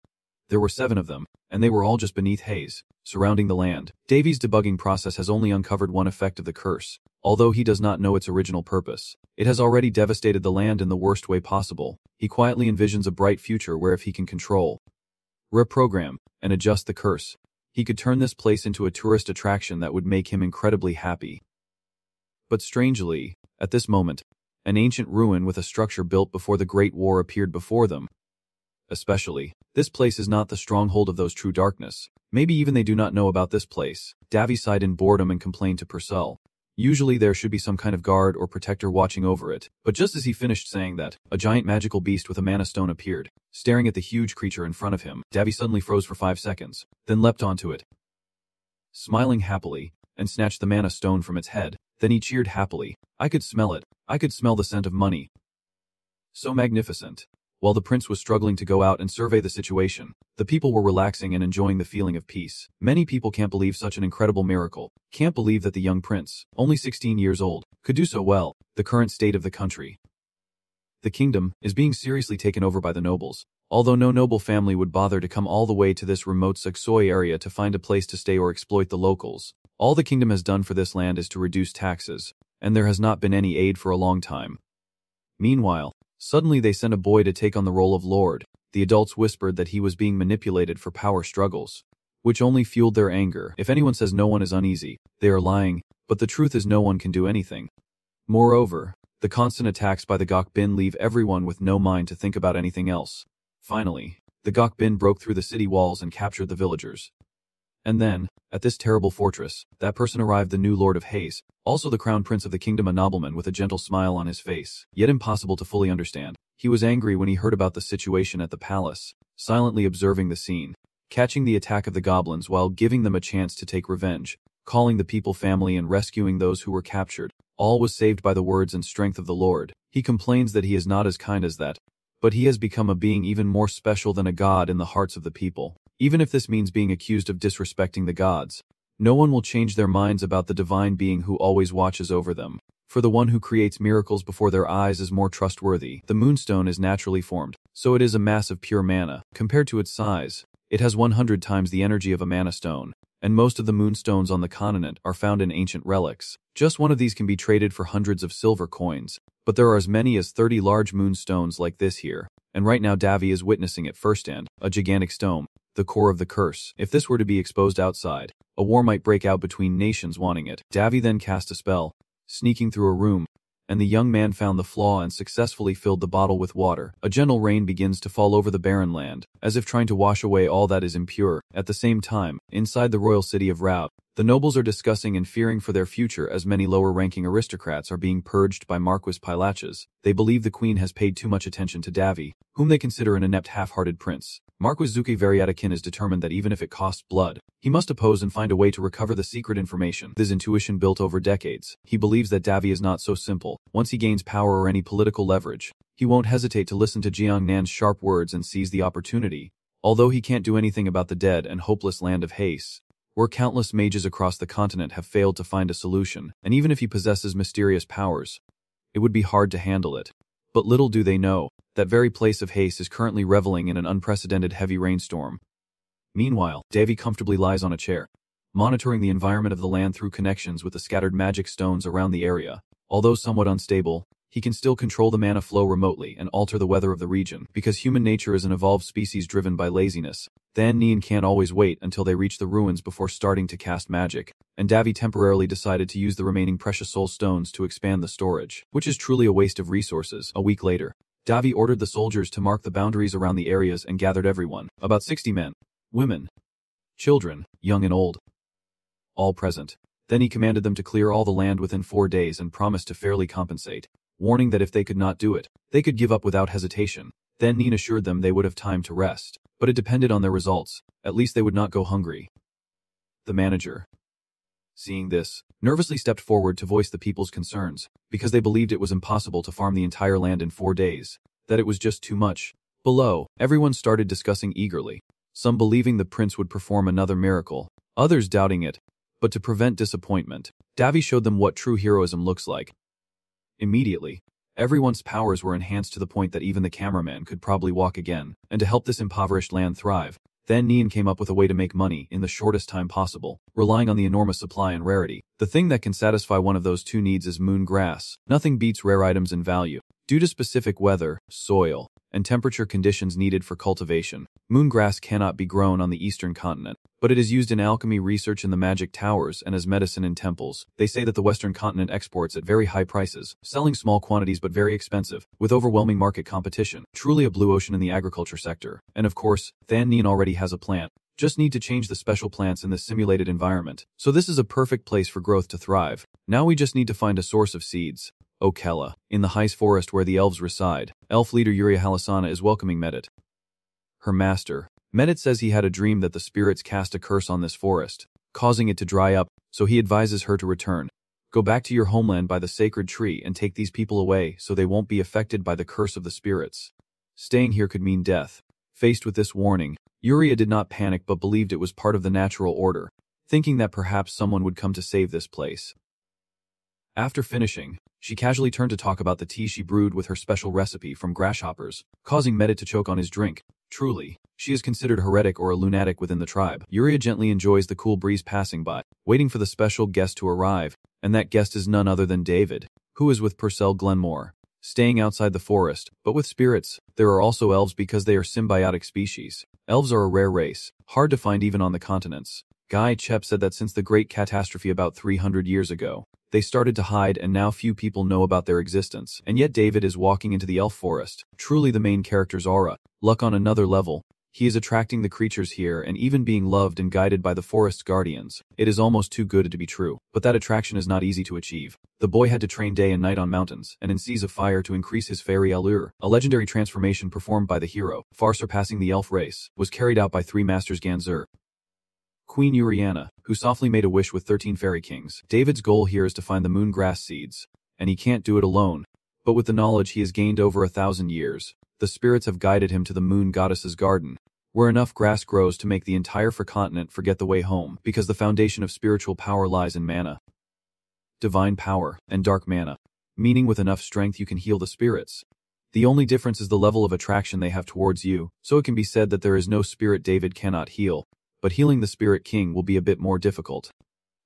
There were 7 of them, and they were all just beneath haze, surrounding the land. Davy's debugging process has only uncovered one effect of the curse, although he does not know its original purpose. It has already devastated the land in the worst way possible. He quietly envisions a bright future where if he can control, reprogram, and adjust the curse, he could turn this place into a tourist attraction that would make him incredibly happy. But strangely, at this moment, an ancient ruin with a structure built before the Great War appeared before them. Especially, this place is not the stronghold of those true darkness. Maybe even they do not know about this place. Davy sighed in boredom and complained to Purcell. Usually there should be some kind of guard or protector watching over it, but just as he finished saying that, a giant magical beast with a mana stone appeared, staring at the huge creature in front of him. Davy suddenly froze for 5 seconds, then leapt onto it, smiling happily, and snatched the mana stone from its head. Then he cheered happily. I could smell it. I could smell the scent of money. So magnificent. While the prince was struggling to go out and survey the situation, the people were relaxing and enjoying the feeling of peace. Many people can't believe such an incredible miracle, can't believe that the young prince, only 16 years old, could do so well. The current state of the country, the kingdom, is being seriously taken over by the nobles. Although no noble family would bother to come all the way to this remote Suksoi area to find a place to stay or exploit the locals, all the kingdom has done for this land is to reduce taxes, and there has not been any aid for a long time. Meanwhile, suddenly they sent a boy to take on the role of lord. The adults whispered that he was being manipulated for power struggles, which only fueled their anger. If anyone says no one is uneasy, they are lying, but the truth is no one can do anything. Moreover, the constant attacks by the Gokbin leave everyone with no mind to think about anything else. Finally, the Gokbin broke through the city walls and captured the villagers. And then, at this terrible fortress, that person arrived, the new Lord of Haze, also the crown prince of the kingdom, a nobleman with a gentle smile on his face, yet impossible to fully understand. He was angry when he heard about the situation at the palace, silently observing the scene, catching the attack of the goblins while giving them a chance to take revenge, calling the people family and rescuing those who were captured. All was saved by the words and strength of the Lord. He complains that he is not as kind as that, but he has become a being even more special than a god in the hearts of the people. Even if this means being accused of disrespecting the gods, no one will change their minds about the divine being who always watches over them. For the one who creates miracles before their eyes is more trustworthy. The moonstone is naturally formed, so it is a mass of pure mana. Compared to its size, it has 100 times the energy of a mana stone, and most of the moonstones on the continent are found in ancient relics. Just one of these can be traded for hundreds of silver coins, but there are as many as 30 large moonstones like this here, and right now Davy is witnessing it firsthand, a gigantic stone, the core of the curse. If this were to be exposed outside, a war might break out between nations wanting it. Davy then cast a spell, sneaking through a room, and the young man found the flaw and successfully filled the bottle with water. A gentle rain begins to fall over the barren land, as if trying to wash away all that is impure. At the same time, inside the royal city of Rout, the nobles are discussing and fearing for their future as many lower-ranking aristocrats are being purged by Marquis Pilaches. They believe the queen has paid too much attention to Davy, whom they consider an inept half-hearted prince. Marquis Zuke Variatikin is determined that even if it costs blood, he must oppose and find a way to recover the secret information. His intuition built over decades. He believes that Davy is not so simple. Once he gains power or any political leverage, he won't hesitate to listen to Jiang Nan's sharp words and seize the opportunity. Although he can't do anything about the dead and hopeless land of Haze, where countless mages across the continent have failed to find a solution, and even if he possesses mysterious powers, it would be hard to handle it. But little do they know, that very place of Haze is currently reveling in an unprecedented heavy rainstorm. Meanwhile, Davy comfortably lies on a chair, monitoring the environment of the land through connections with the scattered magic stones around the area. Although somewhat unstable, he can still control the mana flow remotely and alter the weather of the region. Because human nature is an evolved species driven by laziness, Than Nien can't always wait until they reach the ruins before starting to cast magic, and Davi temporarily decided to use the remaining precious soul stones to expand the storage, which is truly a waste of resources. A week later, Davi ordered the soldiers to mark the boundaries around the areas and gathered everyone, about 60 men, women, children, young and old, all present. Then he commanded them to clear all the land within 4 days and promised to fairly compensate, warning that if they could not do it, they could give up without hesitation. Then Nien assured them they would have time to rest, but it depended on their results. At least they would not go hungry. The manager, seeing this, nervously stepped forward to voice the people's concerns, because they believed it was impossible to farm the entire land in 4 days, that it was just too much. Below, everyone started discussing eagerly, some believing the prince would perform another miracle, others doubting it. But to prevent disappointment, Davi showed them what true heroism looks like. Immediately, everyone's powers were enhanced to the point that even the cameraman could probably walk again, and to help this impoverished land thrive, Then Nien came up with a way to make money in the shortest time possible, relying on the enormous supply and rarity. The thing that can satisfy one of those two needs is moon grass. Nothing beats rare items in value. Due to specific weather, soil, and temperature conditions needed for cultivation, moon grass cannot be grown on the eastern continent, but it is used in alchemy research in the magic towers and as medicine in temples. They say that the western continent exports at very high prices, selling small quantities but very expensive, with overwhelming market competition. Truly a blue ocean in the agriculture sector. And of course, Than Nien already has a plant. Just need to change the special plants in this simulated environment. So this is a perfect place for growth to thrive. Now we just need to find a source of seeds. Okella, in the Heis forest where the elves reside, elf leader Yuria Halasana is welcoming Medit. Her master, Medit, says he had a dream that the spirits cast a curse on this forest, causing it to dry up, so he advises her to return. Go back to your homeland by the sacred tree and take these people away so they won't be affected by the curse of the spirits. Staying here could mean death. Faced with this warning, Yuria did not panic but believed it was part of the natural order, thinking that perhaps someone would come to save this place. After finishing, she casually turned to talk about the tea she brewed with her special recipe from grasshoppers, causing Medit to choke on his drink. Truly, she is considered heretic or a lunatic within the tribe. Yuria gently enjoys the cool breeze passing by, waiting for the special guest to arrive, and that guest is none other than David, who is with Purcell Glenmore, staying outside the forest, but with spirits. There are also elves because they are symbiotic species. Elves are a rare race, hard to find even on the continents. Guy Chep said that since the great catastrophe about 300 years ago, they started to hide and now few people know about their existence. And yet David is walking into the elf forest. Truly the main character's aura. Luck on another level. He is attracting the creatures here and even being loved and guided by the forest's guardians. It is almost too good to be true. But that attraction is not easy to achieve. The boy had to train day and night on mountains and in seas of fire to increase his fairy allure. A legendary transformation performed by the hero, far surpassing the elf race, was carried out by 3 masters Ganzer. Queen Uriana, who softly made a wish with 13 fairy kings. David's goal here is to find the moon grass seeds, and he can't do it alone. But with the knowledge he has gained over 1,000 years, the spirits have guided him to the moon goddess's garden, where enough grass grows to make the entire continent forget the way home, because the foundation of spiritual power lies in mana. Divine power, and dark mana, meaning with enough strength you can heal the spirits. The only difference is the level of attraction they have towards you, so it can be said that there is no spirit David cannot heal. But healing the Spirit King will be a bit more difficult.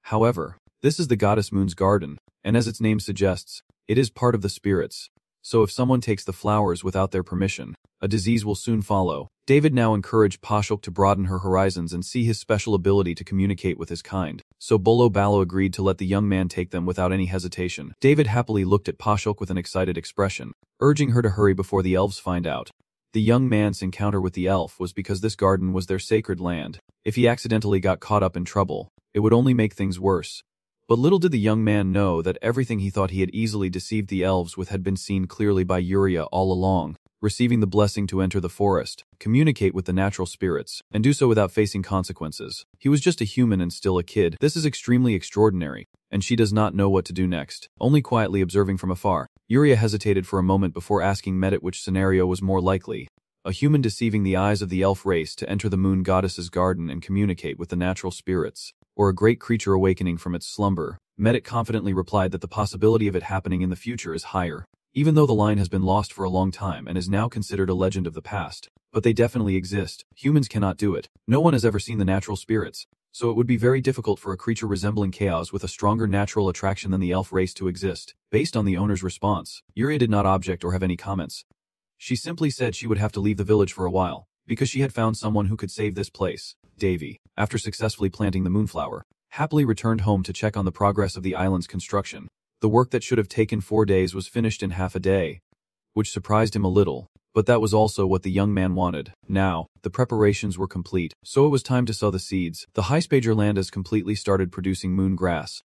However, this is the Goddess Moon's garden, and as its name suggests, it is part of the spirits. So if someone takes the flowers without their permission, a disease will soon follow. David now encouraged Pashok to broaden her horizons and see his special ability to communicate with his kind. So Bolo Balo agreed to let the young man take them without any hesitation. David happily looked at Pashok with an excited expression, urging her to hurry before the elves find out. The young man's encounter with the elf was because this garden was their sacred land. If he accidentally got caught up in trouble, it would only make things worse. But little did the young man know that everything he thought he had easily deceived the elves with had been seen clearly by Yuria all along, receiving the blessing to enter the forest, communicate with the natural spirits, and do so without facing consequences. He was just a human and still a kid. This is extremely extraordinary, and she does not know what to do next, only quietly observing from afar. Yuria hesitated for a moment before asking Medit which scenario was more likely. A human deceiving the eyes of the elf race to enter the moon goddess's garden and communicate with the natural spirits, or a great creature awakening from its slumber. Medit confidently replied that the possibility of it happening in the future is higher, even though the line has been lost for a long time and is now considered a legend of the past. But they definitely exist. Humans cannot do it. No one has ever seen the natural spirits. so it would be very difficult for a creature resembling chaos with a stronger natural attraction than the elf race to exist. Based on the owner's response, Yuria did not object or have any comments. She simply said she would have to leave the village for a while, because she had found someone who could save this place. Davy, after successfully planting the moonflower, happily returned home to check on the progress of the island's construction. The work that should have taken 4 days was finished in half a day, which surprised him a little, but that was also what the young man wanted. Now, the preparations were complete, so it was time to sow the seeds. The Highspager land has completely started producing moon grass.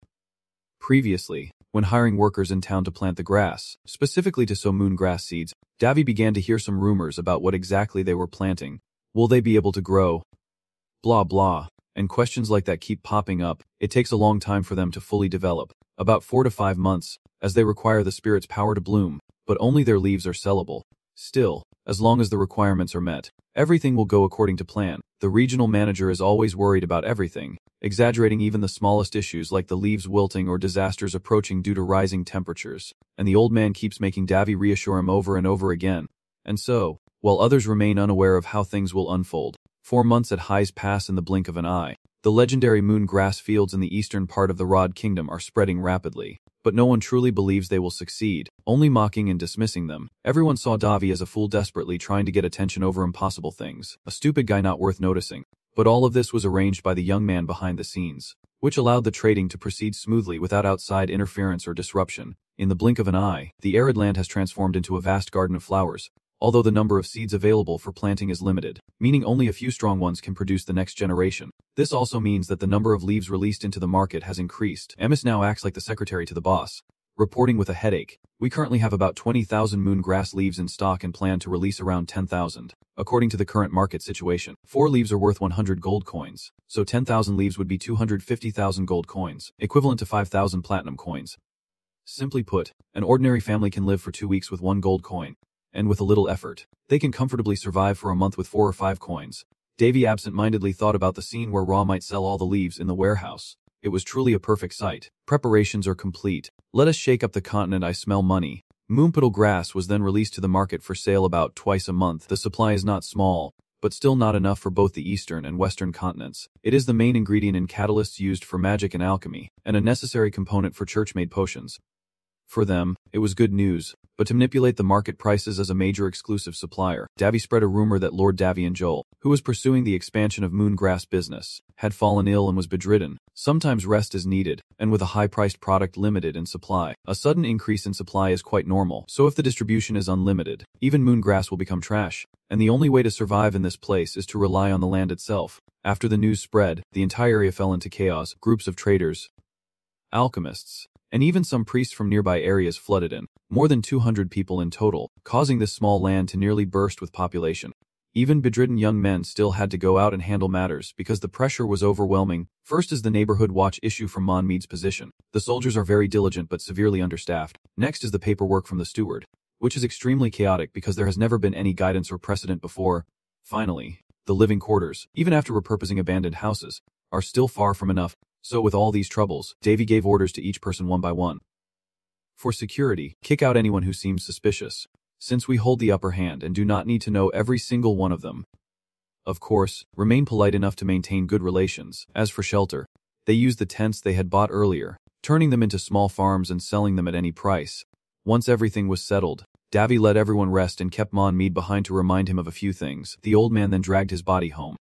Previously, when hiring workers in town to plant the grass, specifically to sow moon grass seeds, Davy began to hear some rumors about what exactly they were planting. Will they be able to grow? Blah blah. And questions like that keep popping up. It takes a long time for them to fully develop, about 4 to 5 months, as they require the spirit's power to bloom, but only their leaves are sellable. Still, as long as the requirements are met, everything will go according to plan. The regional manager is always worried about everything, exaggerating even the smallest issues like the leaves wilting or disasters approaching due to rising temperatures, and the old man keeps making Davy reassure him over and over again. And so, while others remain unaware of how things will unfold, 4 months at highs pass in the blink of an eye. The legendary moon grass fields in the eastern part of the Rod Kingdom are spreading rapidly, but no one truly believes they will succeed, only mocking and dismissing them. Everyone saw Davy as a fool desperately trying to get attention over impossible things, a stupid guy not worth noticing. But all of this was arranged by the young man behind the scenes, which allowed the trading to proceed smoothly without outside interference or disruption. In the blink of an eye, the arid land has transformed into a vast garden of flowers, although the number of seeds available for planting is limited, meaning only a few strong ones can produce the next generation. This also means that the number of leaves released into the market has increased. Emis now acts like the secretary to the boss, reporting with a headache. We currently have about 20,000 moon grass leaves in stock and plan to release around 10,000. According to the current market situation, 4 leaves are worth 100 gold coins, so 10,000 leaves would be 250,000 gold coins, equivalent to 5,000 platinum coins. Simply put, an ordinary family can live for 2 weeks with 1 gold coin. And with a little effort, they can comfortably survive for a month with 4 or 5 coins. Davy absent-mindedly thought about the scene where Ra might sell all the leaves in the warehouse. It was truly a perfect sight. Preparations are complete. Let us shake up the continent. I smell money. Moonpetal grass was then released to the market for sale about twice a month. The supply is not small, but still not enough for both the eastern and western continents. It is the main ingredient in catalysts used for magic and alchemy, and a necessary component for church-made potions. For them, it was good news, but to manipulate the market prices as a major exclusive supplier, Davy spread a rumor that Lord Davy and Joel, who was pursuing the expansion of moongrass business, had fallen ill and was bedridden. Sometimes rest is needed, and with a high-priced product limited in supply, a sudden increase in supply is quite normal. So if the distribution is unlimited, even moongrass will become trash, and the only way to survive in this place is to rely on the land itself. After the news spread, the entire area fell into chaos. Groups of traders, alchemists, and even some priests from nearby areas flooded in, more than 200 people in total, causing this small land to nearly burst with population. Even bedridden young men still had to go out and handle matters because the pressure was overwhelming. First is the neighborhood watch issue from Monmead's position. The soldiers are very diligent but severely understaffed. Next is the paperwork from the steward, which is extremely chaotic because there has never been any guidance or precedent before. Finally, the living quarters, even after repurposing abandoned houses, are still far from enough. So with all these troubles, Davy gave orders to each person one by one. For security, kick out anyone who seems suspicious, since we hold the upper hand and do not need to know every single one of them. Of course, remain polite enough to maintain good relations. As for shelter, they used the tents they had bought earlier, turning them into small farms and selling them at any price. Once everything was settled, Davy let everyone rest and kept Monmead behind to remind him of a few things. The old man then dragged his body home,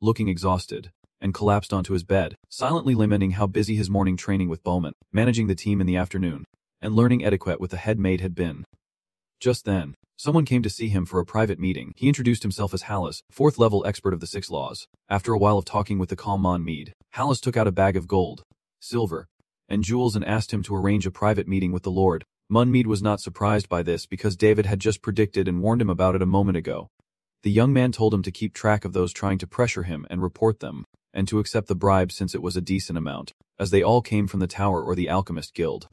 looking exhausted, and collapsed onto his bed, silently lamenting how busy his morning training with Bowman, managing the team in the afternoon, and learning etiquette with the head maid had been. Just then, someone came to see him for a private meeting. He introduced himself as Hallis, 4th-level expert of the 6 laws. After a while of talking with the calm Monmead, Hallis took out a bag of gold, silver, and jewels and asked him to arrange a private meeting with the Lord. Monmead was not surprised by this because David had just predicted and warned him about it a moment ago. The young man told him to keep track of those trying to pressure him and report them, and to accept the bribe since it was a decent amount, as they all came from the Tower or the Alchemist Guild.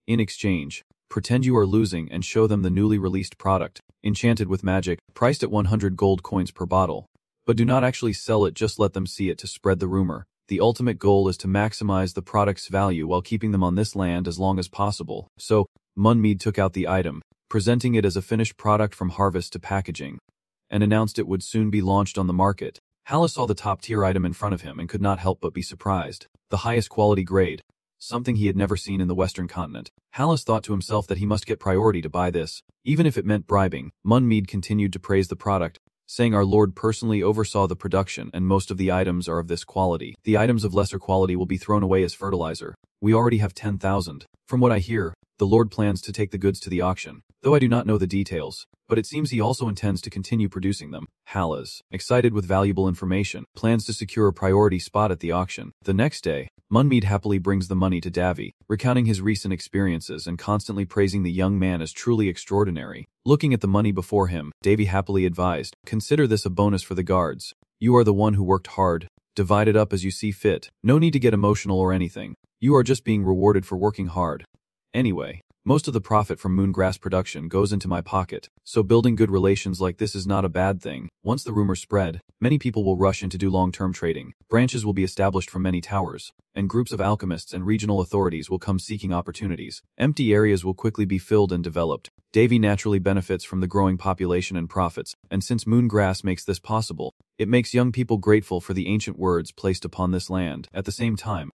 In exchange, pretend you are losing and show them the newly released product, enchanted with magic, priced at 100 gold coins per bottle. But do not actually sell it, just let them see it to spread the rumor. The ultimate goal is to maximize the product's value while keeping them on this land as long as possible. So, Monmead took out the item, presenting it as a finished product from harvest to packaging, and announced it would soon be launched on the market. Hala saw the top-tier item in front of him and could not help but be surprised. The highest quality grade. Something he had never seen in the Western continent. Hallis thought to himself that he must get priority to buy this, even if it meant bribing. Munmead continued to praise the product, saying our lord personally oversaw the production and most of the items are of this quality. The items of lesser quality will be thrown away as fertilizer. We already have 10,000. From what I hear, the lord plans to take the goods to the auction, though I do not know the details, but it seems he also intends to continue producing them. Hallis, excited with valuable information, plans to secure a priority spot at the auction. The next day, Munmead happily brings the money to Davy, recounting his recent experiences and constantly praising the young man as truly extraordinary. Looking at the money before him, Davy happily advised, consider this a bonus for the guards. You are the one who worked hard. Divide it up as you see fit. No need to get emotional or anything. You are just being rewarded for working hard. Anyway, most of the profit from moongrass production goes into my pocket, so building good relations like this is not a bad thing. Once the rumor spread, many people will rush in to do long-term trading. Branches will be established from many towers, and groups of alchemists and regional authorities will come seeking opportunities. Empty areas will quickly be filled and developed. Davy naturally benefits from the growing population and profits, and since moongrass makes this possible, it makes young people grateful for the ancient words placed upon this land. At the same time,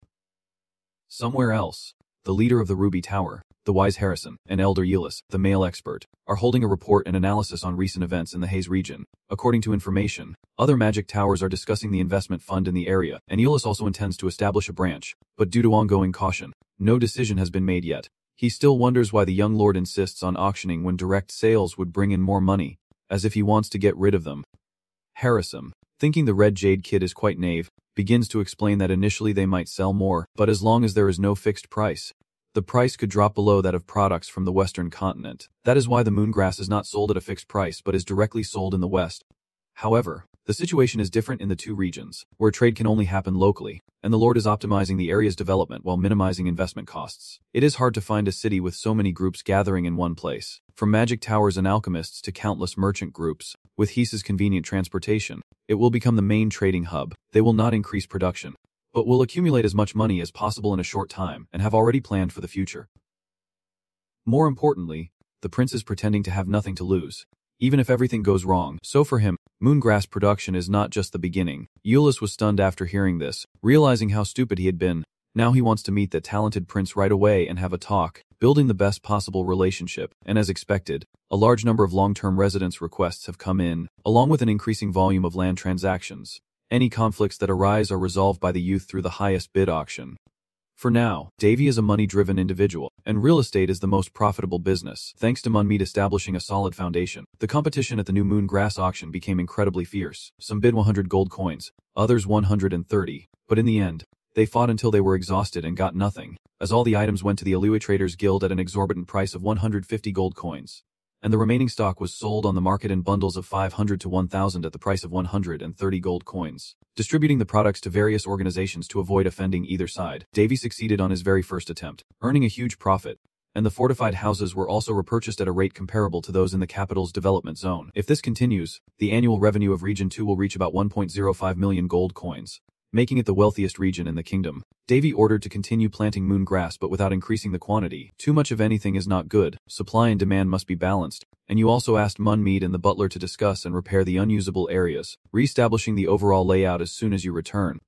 somewhere else, the leader of the Ruby Tower, the wise Harrison, and Elder Eulis, the male expert, are holding a report and analysis on recent events in the Haze region. According to information, other magic towers are discussing the investment fund in the area, and Eulis also intends to establish a branch, but due to ongoing caution, no decision has been made yet. He still wonders why the young lord insists on auctioning when direct sales would bring in more money, as if he wants to get rid of them. Harrison, thinking the Red Jade Kid is quite naive, begins to explain that initially they might sell more, but as long as there is no fixed price, the price could drop below that of products from the Western continent. That is why the moongrass is not sold at a fixed price but is directly sold in the West. However, the situation is different in the two regions, where trade can only happen locally, and the Lord is optimizing the area's development while minimizing investment costs. It is hard to find a city with so many groups gathering in one place, from magic towers and alchemists to countless merchant groups. With Hease's convenient transportation, it will become the main trading hub. They will not increase production, but will accumulate as much money as possible in a short time and have already planned for the future. More importantly, the prince is pretending to have nothing to lose, even if everything goes wrong. So for him, moongrass production is not just the beginning. Eulis was stunned after hearing this, realizing how stupid he had been. Now he wants to meet the talented prince right away and have a talk, building the best possible relationship, and as expected, a large number of long-term residence requests have come in, along with an increasing volume of land transactions. Any conflicts that arise are resolved by the youth through the highest bid auction. For now, Davy is a money-driven individual, and real estate is the most profitable business. Thanks to Munmead establishing a solid foundation, the competition at the new moongrass auction became incredibly fierce. Some bid 100 gold coins, others 130, but in the end, they fought until they were exhausted and got nothing, as all the items went to the Alui Traders Guild at an exorbitant price of 150 gold coins. And the remaining stock was sold on the market in bundles of 500 to 1,000 at the price of 130 gold coins. Distributing the products to various organizations to avoid offending either side, Davy succeeded on his very first attempt, earning a huge profit, and the fortified houses were also repurchased at a rate comparable to those in the capital's development zone. If this continues, the annual revenue of Region 2 will reach about 1.05 million gold coins, making it the wealthiest region in the kingdom. Davy ordered to continue planting moongrass but without increasing the quantity. Too much of anything is not good, supply and demand must be balanced, and you also asked Munmead and the butler to discuss and repair the unusable areas, re-establishing the overall layout as soon as you return.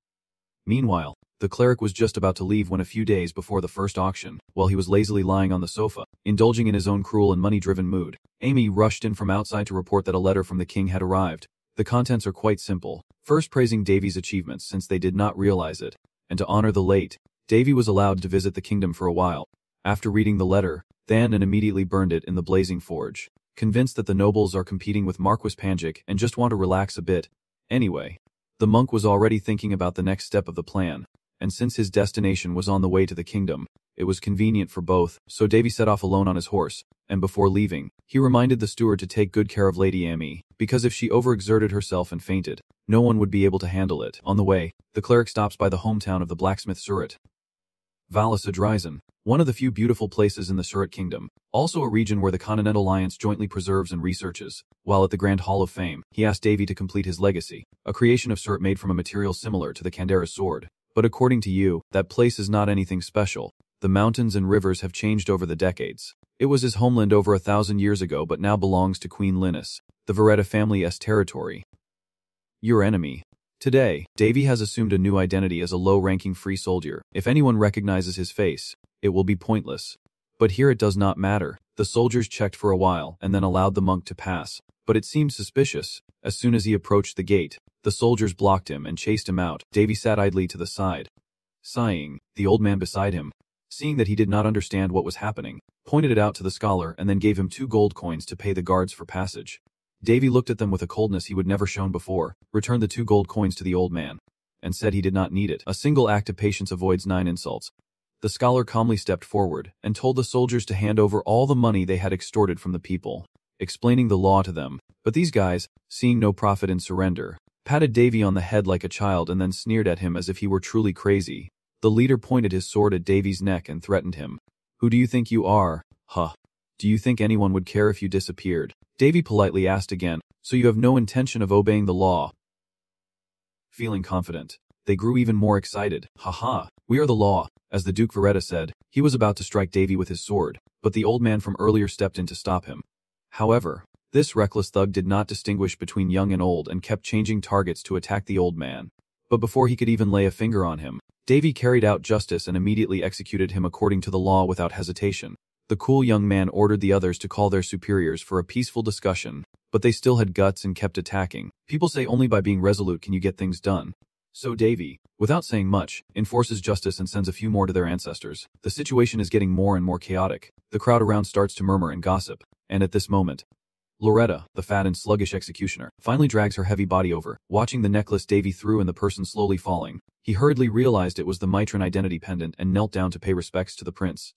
Meanwhile, the cleric was just about to leave when a few days before the first auction, while he was lazily lying on the sofa, indulging in his own cruel and money-driven mood, Amy rushed in from outside to report that a letter from the king had arrived. The contents are quite simple, first praising Davy's achievements since they did not realize it, and to honor the late, Davy was allowed to visit the kingdom for a while. After reading the letter, Thanon immediately burned it in the blazing forge, convinced that the nobles are competing with Marquis Panjic and just want to relax a bit. Anyway, the monk was already thinking about the next step of the plan, and since his destination was on the way to the kingdom, it was convenient for both, so Davy set off alone on his horse, and before leaving, he reminded the steward to take good care of Lady Amy, because if she overexerted herself and fainted, no one would be able to handle it. On the way, the cleric stops by the hometown of the blacksmith Surat, Valasadryzen, one of the few beautiful places in the Surat kingdom, also a region where the Continental Alliance jointly preserves and researches. While at the Grand Hall of Fame, he asked Davy to complete his legacy, a creation of Surat made from a material similar to the Kandera sword. But according to you, that place is not anything special. The mountains and rivers have changed over the decades. It was his homeland over 1,000 years ago but now belongs to Queen Linus, the Veretta family's territory. Your enemy. Today, Davy has assumed a new identity as a low-ranking free soldier. If anyone recognizes his face, it will be pointless. But here it does not matter. The soldiers checked for a while and then allowed the monk to pass. But it seemed suspicious. As soon as he approached the gate, the soldiers blocked him and chased him out. Davy sat idly to the side. Sighing, the old man beside him, seeing that he did not understand what was happening, pointed it out to the scholar and then gave him 2 gold coins to pay the guards for passage. Davy looked at them with a coldness he would never shown before, returned the 2 gold coins to the old man, and said he did not need it. A single act of patience avoids 9 insults. The scholar calmly stepped forward and told the soldiers to hand over all the money they had extorted from the people, explaining the law to them. But these guys, seeing no profit in surrender, patted Davy on the head like a child and then sneered at him as if he were truly crazy. The leader pointed his sword at Davy's neck and threatened him. "Who do you think you are? Huh. Do you think anyone would care if you disappeared?" Davy politely asked again, "So you have no intention of obeying the law?" Feeling confident, they grew even more excited. "Haha, we are the law," as the Duke Veretta said. He was about to strike Davy with his sword, but the old man from earlier stepped in to stop him. However, this reckless thug did not distinguish between young and old and kept changing targets to attack the old man. But before he could even lay a finger on him, Davy carried out justice and immediately executed him according to the law without hesitation. The cool young man ordered the others to call their superiors for a peaceful discussion, but they still had guts and kept attacking. People say only by being resolute can you get things done. So Davy, without saying much, enforces justice and sends a few more to their ancestors. The situation is getting more and more chaotic. The crowd around starts to murmur and gossip, and at this moment, Loretta, the fat and sluggish executioner, finally drags her heavy body over. Watching the necklace Davy threw and the person slowly falling, he hurriedly realized it was the Mitron identity pendant and knelt down to pay respects to the prince.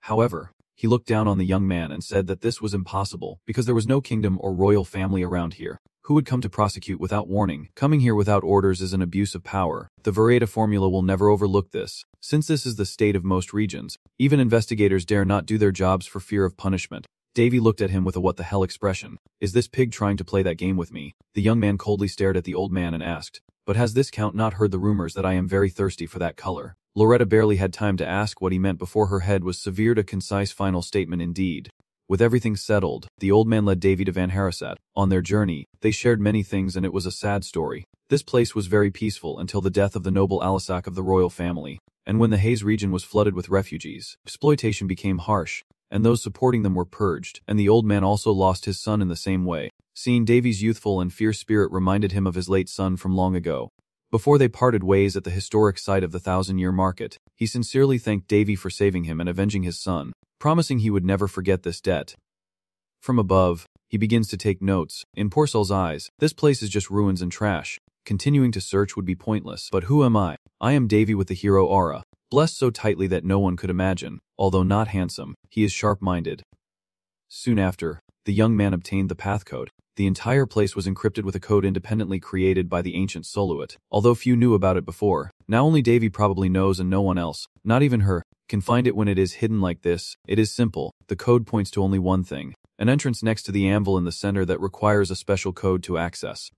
However, he looked down on the young man and said that this was impossible because there was no kingdom or royal family around here. Who would come to prosecute without warning? Coming here without orders is an abuse of power. The Veretta formula will never overlook this. Since this is the state of most regions, even investigators dare not do their jobs for fear of punishment. Davy looked at him with a what the hell expression. "Is this pig trying to play that game with me?" The young man coldly stared at the old man and asked, "But has this count not heard the rumors that I am very thirsty for that color?" Loretta barely had time to ask what he meant before her head was severed. A concise final statement indeed. With everything settled, the old man led Davy to Van Harasat. On their journey, they shared many things and it was a sad story. This place was very peaceful until the death of the noble Alisak of the royal family, and when the Hayes region was flooded with refugees, exploitation became harsh, and those supporting them were purged, and the old man also lost his son in the same way. Seeing Davy's youthful and fierce spirit reminded him of his late son from long ago. Before they parted ways at the historic site of the 1,000-year market, he sincerely thanked Davy for saving him and avenging his son, promising he would never forget this debt. From above, he begins to take notes. In Porcel's eyes, this place is just ruins and trash. Continuing to search would be pointless. But who am I? I am Davy with the hero aura, blessed so tightly that no one could imagine. Although not handsome, he is sharp-minded. Soon after, the young man obtained the path code. The entire place was encrypted with a code independently created by the ancient Soluit. Although few knew about it before, now only Davy probably knows and no one else, not even her, can find it when it is hidden like this. It is simple. The code points to only one thing: an entrance next to the anvil in the center that requires a special code to access.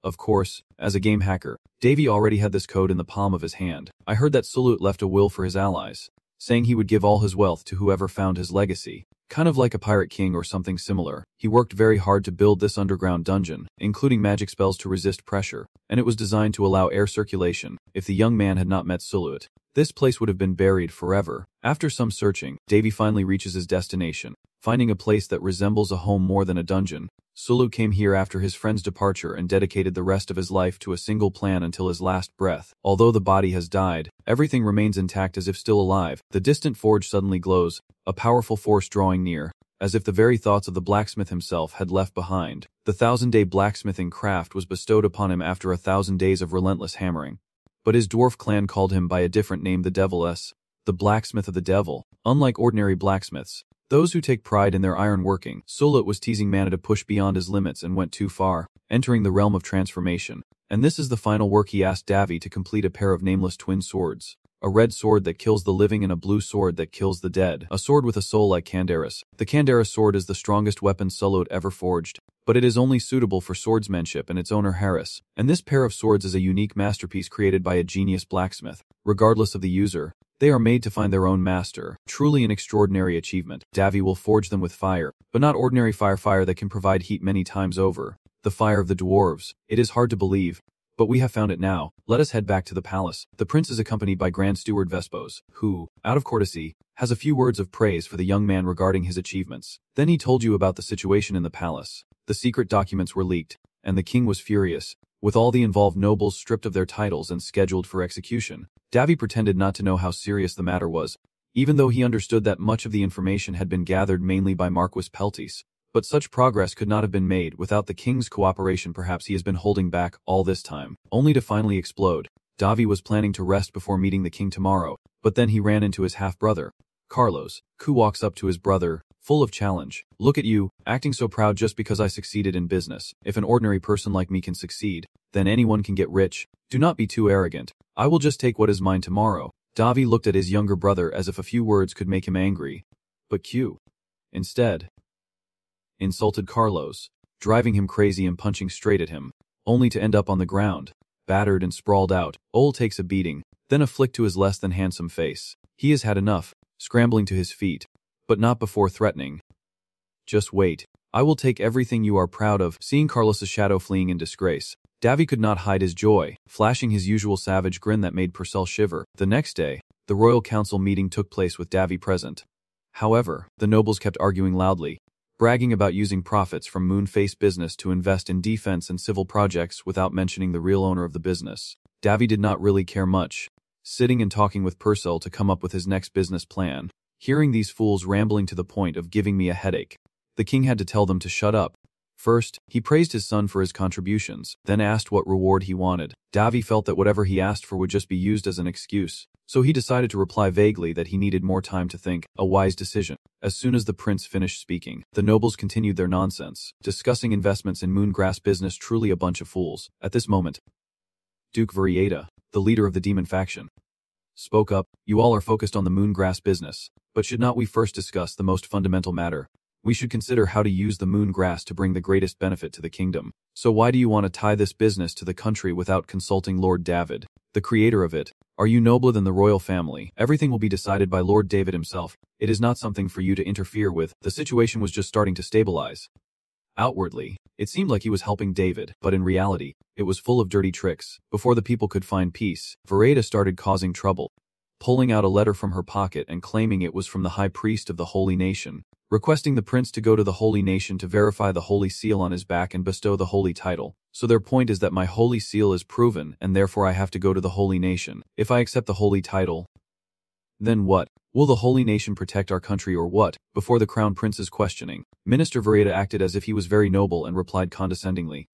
Of course, as a game hacker, Davy already had this code in the palm of his hand. I heard that Soluit left a will for his allies, saying he would give all his wealth to whoever found his legacy. Kind of like a pirate king or something similar. He worked very hard to build this underground dungeon, including magic spells to resist pressure, and it was designed to allow air circulation. If the young man had not met Suluit, this place would have been buried forever. After some searching, Davy finally reaches his destination, finding a place that resembles a home more than a dungeon. Sulu came here after his friend's departure and dedicated the rest of his life to a single plan until his last breath. Although the body has died, everything remains intact as if still alive. The distant forge suddenly glows, a powerful force drawing near, as if the very thoughts of the blacksmith himself had left behind. The 1,000-day blacksmithing craft was bestowed upon him after 1,000 days of relentless hammering. But his dwarf clan called him by a different name, the Devil S, the blacksmith of the devil. Unlike ordinary blacksmiths, those who take pride in their iron working, Sulut was teasing Mana to push beyond his limits and went too far, entering the realm of transformation. And this is the final work. He asked Davy to complete a pair of nameless twin swords. A red sword that kills the living and a blue sword that kills the dead. A sword with a soul like Candaris. The Candaris sword is the strongest weapon Sulut ever forged, but it is only suitable for swordsmanship and its owner Harris. And this pair of swords is a unique masterpiece created by a genius blacksmith. Regardless of the user, they are made to find their own master. Truly an extraordinary achievement. Davy will forge them with fire, but not ordinary fire that can provide heat many times over. The fire of the dwarves. It is hard to believe, But we have found it now. Let us head back to the palace. The prince is accompanied by Grand Steward Vespos, who, out of courtesy, has a few words of praise for the young man regarding his achievements. Then he told you about the situation in the palace. The secret documents were leaked, and the king was furious, with all the involved nobles stripped of their titles and scheduled for execution. Davy pretended not to know how serious the matter was, even though he understood that much of the information had been gathered mainly by Marquis Peltis. But such progress could not have been made without the king's cooperation. Perhaps he has been holding back all this time, only to finally explode. Davy was planning to rest before meeting the king tomorrow, but then he ran into his half-brother, Carlos, who walks up to his brother, full of challenge. Look at you, acting so proud just because I succeeded in business. If an ordinary person like me can succeed, then anyone can get rich. Do not be too arrogant. I will just take what is mine tomorrow. Davy looked at his younger brother as if a few words could make him angry. But Q, instead, insulted Carlos, driving him crazy and punching straight at him, only to end up on the ground, battered and sprawled out. Ol takes a beating, then a flick to his less than handsome face. He has had enough, scrambling to his feet, but not before threatening. Just wait. I will take everything you are proud of. Seeing Carlos's shadow fleeing in disgrace, Davy could not hide his joy, flashing his usual savage grin that made Purcell shiver. The next day, the royal council meeting took place with Davy present. However, the nobles kept arguing loudly, bragging about using profits from Moonface business to invest in defense and civil projects without mentioning the real owner of the business. Davy did not really care much, sitting and talking with Purcell to come up with his next business plan. Hearing these fools rambling to the point of giving me a headache, the king had to tell them to shut up. First, he praised his son for his contributions, then asked what reward he wanted. Davy felt that whatever he asked for would just be used as an excuse, so he decided to reply vaguely that he needed more time to think, a wise decision. As soon as the prince finished speaking, the nobles continued their nonsense, discussing investments in moongrass business. Truly a bunch of fools. At this moment, Duke Varieta, the leader of the demon faction, spoke up. You all are focused on the moongrass business, but should not we first discuss the most fundamental matter? We should consider how to use the moongrass to bring the greatest benefit to the kingdom. So why do you want to tie this business to the country without consulting Lord David, the creator of it? Are you nobler than the royal family? Everything will be decided by Lord David himself. It is not something for you to interfere with. The situation was just starting to stabilize. Outwardly, it seemed like he was helping David, but in reality, it was full of dirty tricks. Before the people could find peace, Varieta started causing trouble, pulling out a letter from her pocket and claiming it was from the high priest of the holy nation, requesting the prince to go to the holy nation to verify the holy seal on his back and bestow the holy title. So their point is that my holy seal is proven, and therefore I have to go to the holy nation. If I accept the holy title, then what? Will the holy nation protect our country or what? Before the crown prince's questioning, Minister Varieta acted as if he was very noble and replied condescendingly,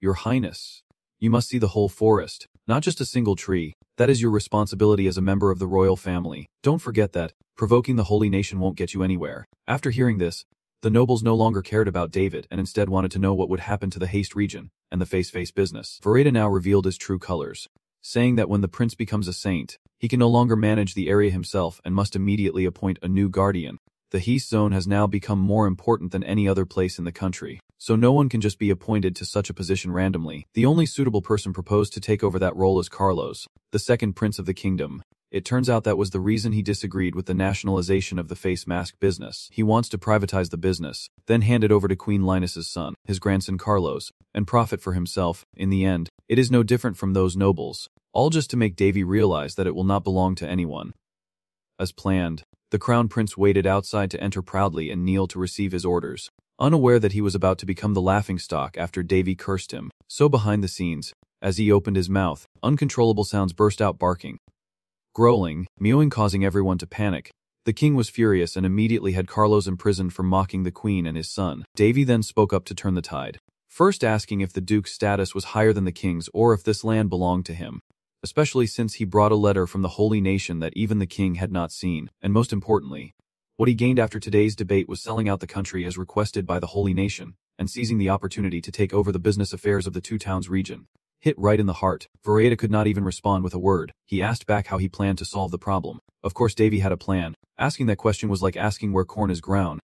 Your Highness, you must see the whole forest, not just a single tree. That is your responsibility as a member of the royal family. Don't forget that. Provoking the holy nation won't get you anywhere. After hearing this, the nobles no longer cared about David and instead wanted to know what would happen to the Haste region and the face business. Varieta now revealed his true colors, saying that when the prince becomes a saint, he can no longer manage the area himself and must immediately appoint a new guardian. The Haste zone has now become more important than any other place in the country, so no one can just be appointed to such a position randomly. The only suitable person proposed to take over that role is Carlos, the second prince of the kingdom. It turns out that was the reason he disagreed with the nationalization of the face mask business. He wants to privatize the business, then hand it over to Queen Linus's son, his grandson Carlos, and profit for himself. In the end, it is no different from those nobles, all just to make Davy realize that it will not belong to anyone. As planned, the crown prince waited outside to enter proudly and kneel to receive his orders, unaware that he was about to become the laughingstock after Davy cursed him. So behind the scenes, as he opened his mouth, uncontrollable sounds burst out, barking, growling, mewing, causing everyone to panic. The king was furious and immediately had Carlos imprisoned for mocking the queen and his son. Davy then spoke up to turn the tide, first asking if the duke's status was higher than the king's or if this land belonged to him, especially since he brought a letter from the holy nation that even the king had not seen, and most importantly, what he gained after today's debate was selling out the country as requested by the holy nation, and seizing the opportunity to take over the business affairs of the two towns region. Hit right in the heart, Varieta could not even respond with a word. He asked back how he planned to solve the problem. Of course Davy had a plan. Asking that question was like asking where corn is grown.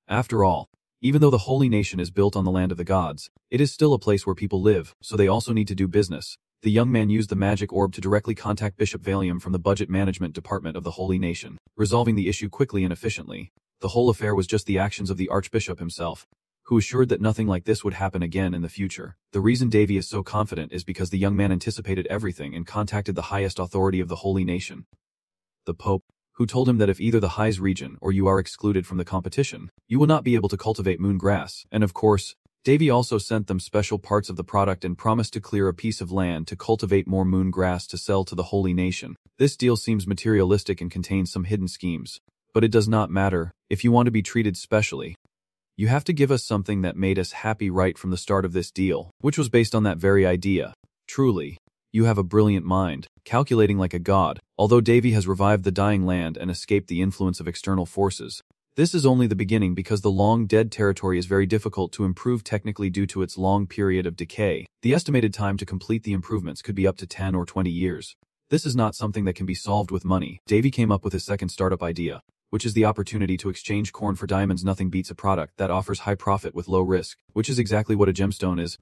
After all, even though the holy nation is built on the land of the gods, it is still a place where people live, so they also need to do business. The young man used the magic orb to directly contact Bishop Valium from the budget management department of the holy nation, resolving the issue quickly and efficiently. The whole affair was just the actions of the archbishop himself, who assured that nothing like this would happen again in the future. The reason Davy is so confident is because the young man anticipated everything and contacted the highest authority of the holy nation, the Pope, who told him that if either the Highs region or you are excluded from the competition, you will not be able to cultivate moon grass. And of course, Davy also sent them special parts of the product and promised to clear a piece of land to cultivate more moon grass to sell to the holy nation. This deal seems materialistic and contains some hidden schemes. But it does not matter. If you want to be treated specially, you have to give us something that made us happy right from the start of this deal, which was based on that very idea. Truly, you have a brilliant mind, calculating like a god. Although Davy has revived the dying land and escaped the influence of external forces, this is only the beginning because the long-dead territory is very difficult to improve technically due to its long period of decay. The estimated time to complete the improvements could be up to 10 or 20 years. This is not something that can be solved with money. Davy came up with his second startup idea, which is the opportunity to exchange corn for diamonds. Nothing beats a product that offers high profit with low risk, which is exactly what a gemstone is.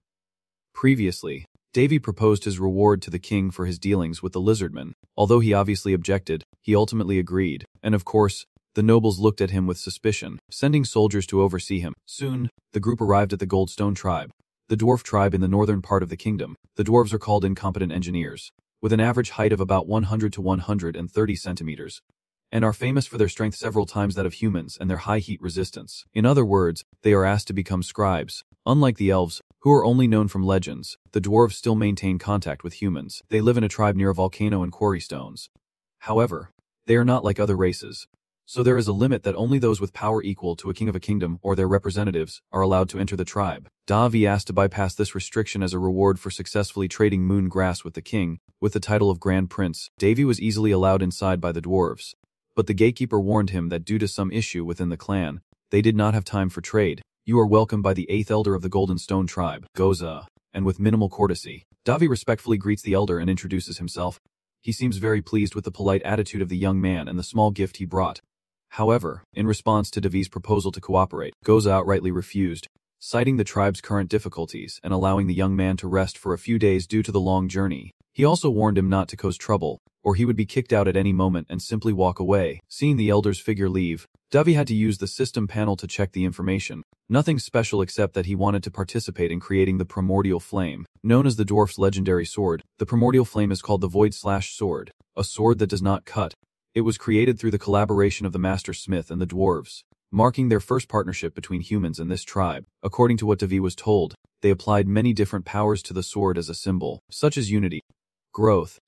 Previously, Davy proposed his reward to the king for his dealings with the lizardman. Although he obviously objected, he ultimately agreed, and of course, the nobles looked at him with suspicion, sending soldiers to oversee him. Soon, the group arrived at the Goldstone tribe, the dwarf tribe in the northern part of the kingdom. The dwarves are called incompetent engineers, with an average height of about 100 to 130 centimeters, and are famous for their strength several times that of humans and their high heat resistance. In other words, they are asked to become scribes. Unlike the elves, who are only known from legends, the dwarves still maintain contact with humans. They live in a tribe near a volcano and quarry stones. However, they are not like other races, so there is a limit that only those with power equal to a king of a kingdom or their representatives are allowed to enter the tribe. Davy asked to bypass this restriction as a reward for successfully trading moon grass with the king. With the title of Grand Prince, Davy was easily allowed inside by the dwarves. But the gatekeeper warned him that due to some issue within the clan, they did not have time for trade. You are welcomed by the 8th elder of the Golden Stone tribe, Goza, and with minimal courtesy, Davy respectfully greets the elder and introduces himself. He seems very pleased with the polite attitude of the young man and the small gift he brought. However, in response to Davy's proposal to cooperate, Goza outrightly refused, citing the tribe's current difficulties and allowing the young man to rest for a few days due to the long journey. He also warned him not to cause trouble, or he would be kicked out at any moment and simply walk away. Seeing the elder's figure leave, Davy had to use the system panel to check the information. Nothing special except that he wanted to participate in creating the primordial flame, known as the dwarf's legendary sword. The primordial flame is called the Void/Sword, a sword that does not cut. It was created through the collaboration of the Master Smith and the dwarves, marking their first partnership between humans and this tribe. According to what Davy was told, they applied many different powers to the sword as a symbol, such as unity, growth,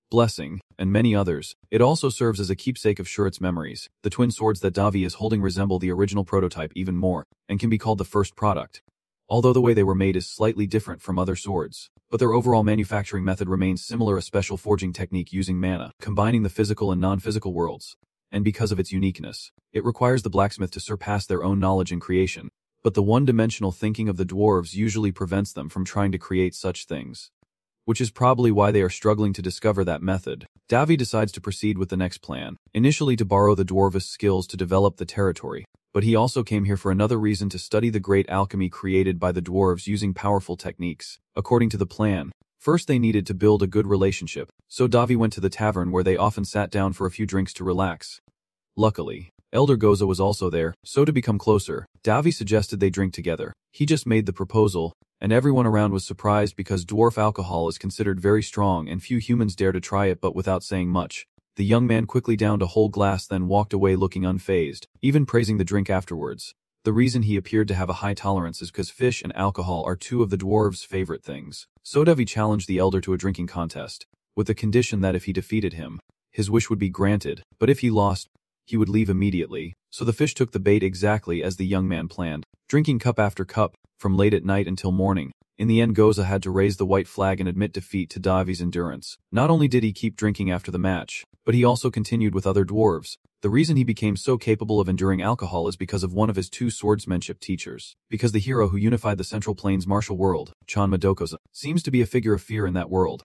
blessing, and many others. It also serves as a keepsake of Shuret's memories. The twin swords that Davy is holding resemble the original prototype even more, and can be called the first product. Although the way they were made is slightly different from other swords, but their overall manufacturing method remains similar, a special forging technique using mana, combining the physical and non-physical worlds. And because of its uniqueness, it requires the blacksmith to surpass their own knowledge in creation. But the one-dimensional thinking of the dwarves usually prevents them from trying to create such things, which is probably why they are struggling to discover that method. Davy decides to proceed with the next plan, initially to borrow the dwarvish skills to develop the territory, but he also came here for another reason, to study the great alchemy created by the dwarves using powerful techniques. According to the plan, first they needed to build a good relationship, so Davy went to the tavern where they often sat down for a few drinks to relax. Luckily, Elder Goza was also there, so to become closer, Davy suggested they drink together. He just made the proposal, and everyone around was surprised because dwarf alcohol is considered very strong and few humans dare to try it. But without saying much, the young man quickly downed a whole glass, then walked away looking unfazed, even praising the drink afterwards. The reason he appeared to have a high tolerance is because fish and alcohol are two of the dwarves' favorite things. So Davy challenged the elder to a drinking contest, with the condition that if he defeated him, his wish would be granted, but if he lost, he would leave immediately. So the fish took the bait exactly as the young man planned, drinking cup after cup, from late at night until morning. In the end, Goza had to raise the white flag and admit defeat to Davy's endurance. Not only did he keep drinking after the match, but he also continued with other dwarves. The reason he became so capable of enduring alcohol is because of one of his two swordsmanship teachers. Because the hero who unified the Central Plains martial world, Chan Madokoza, seems to be a figure of fear in that world.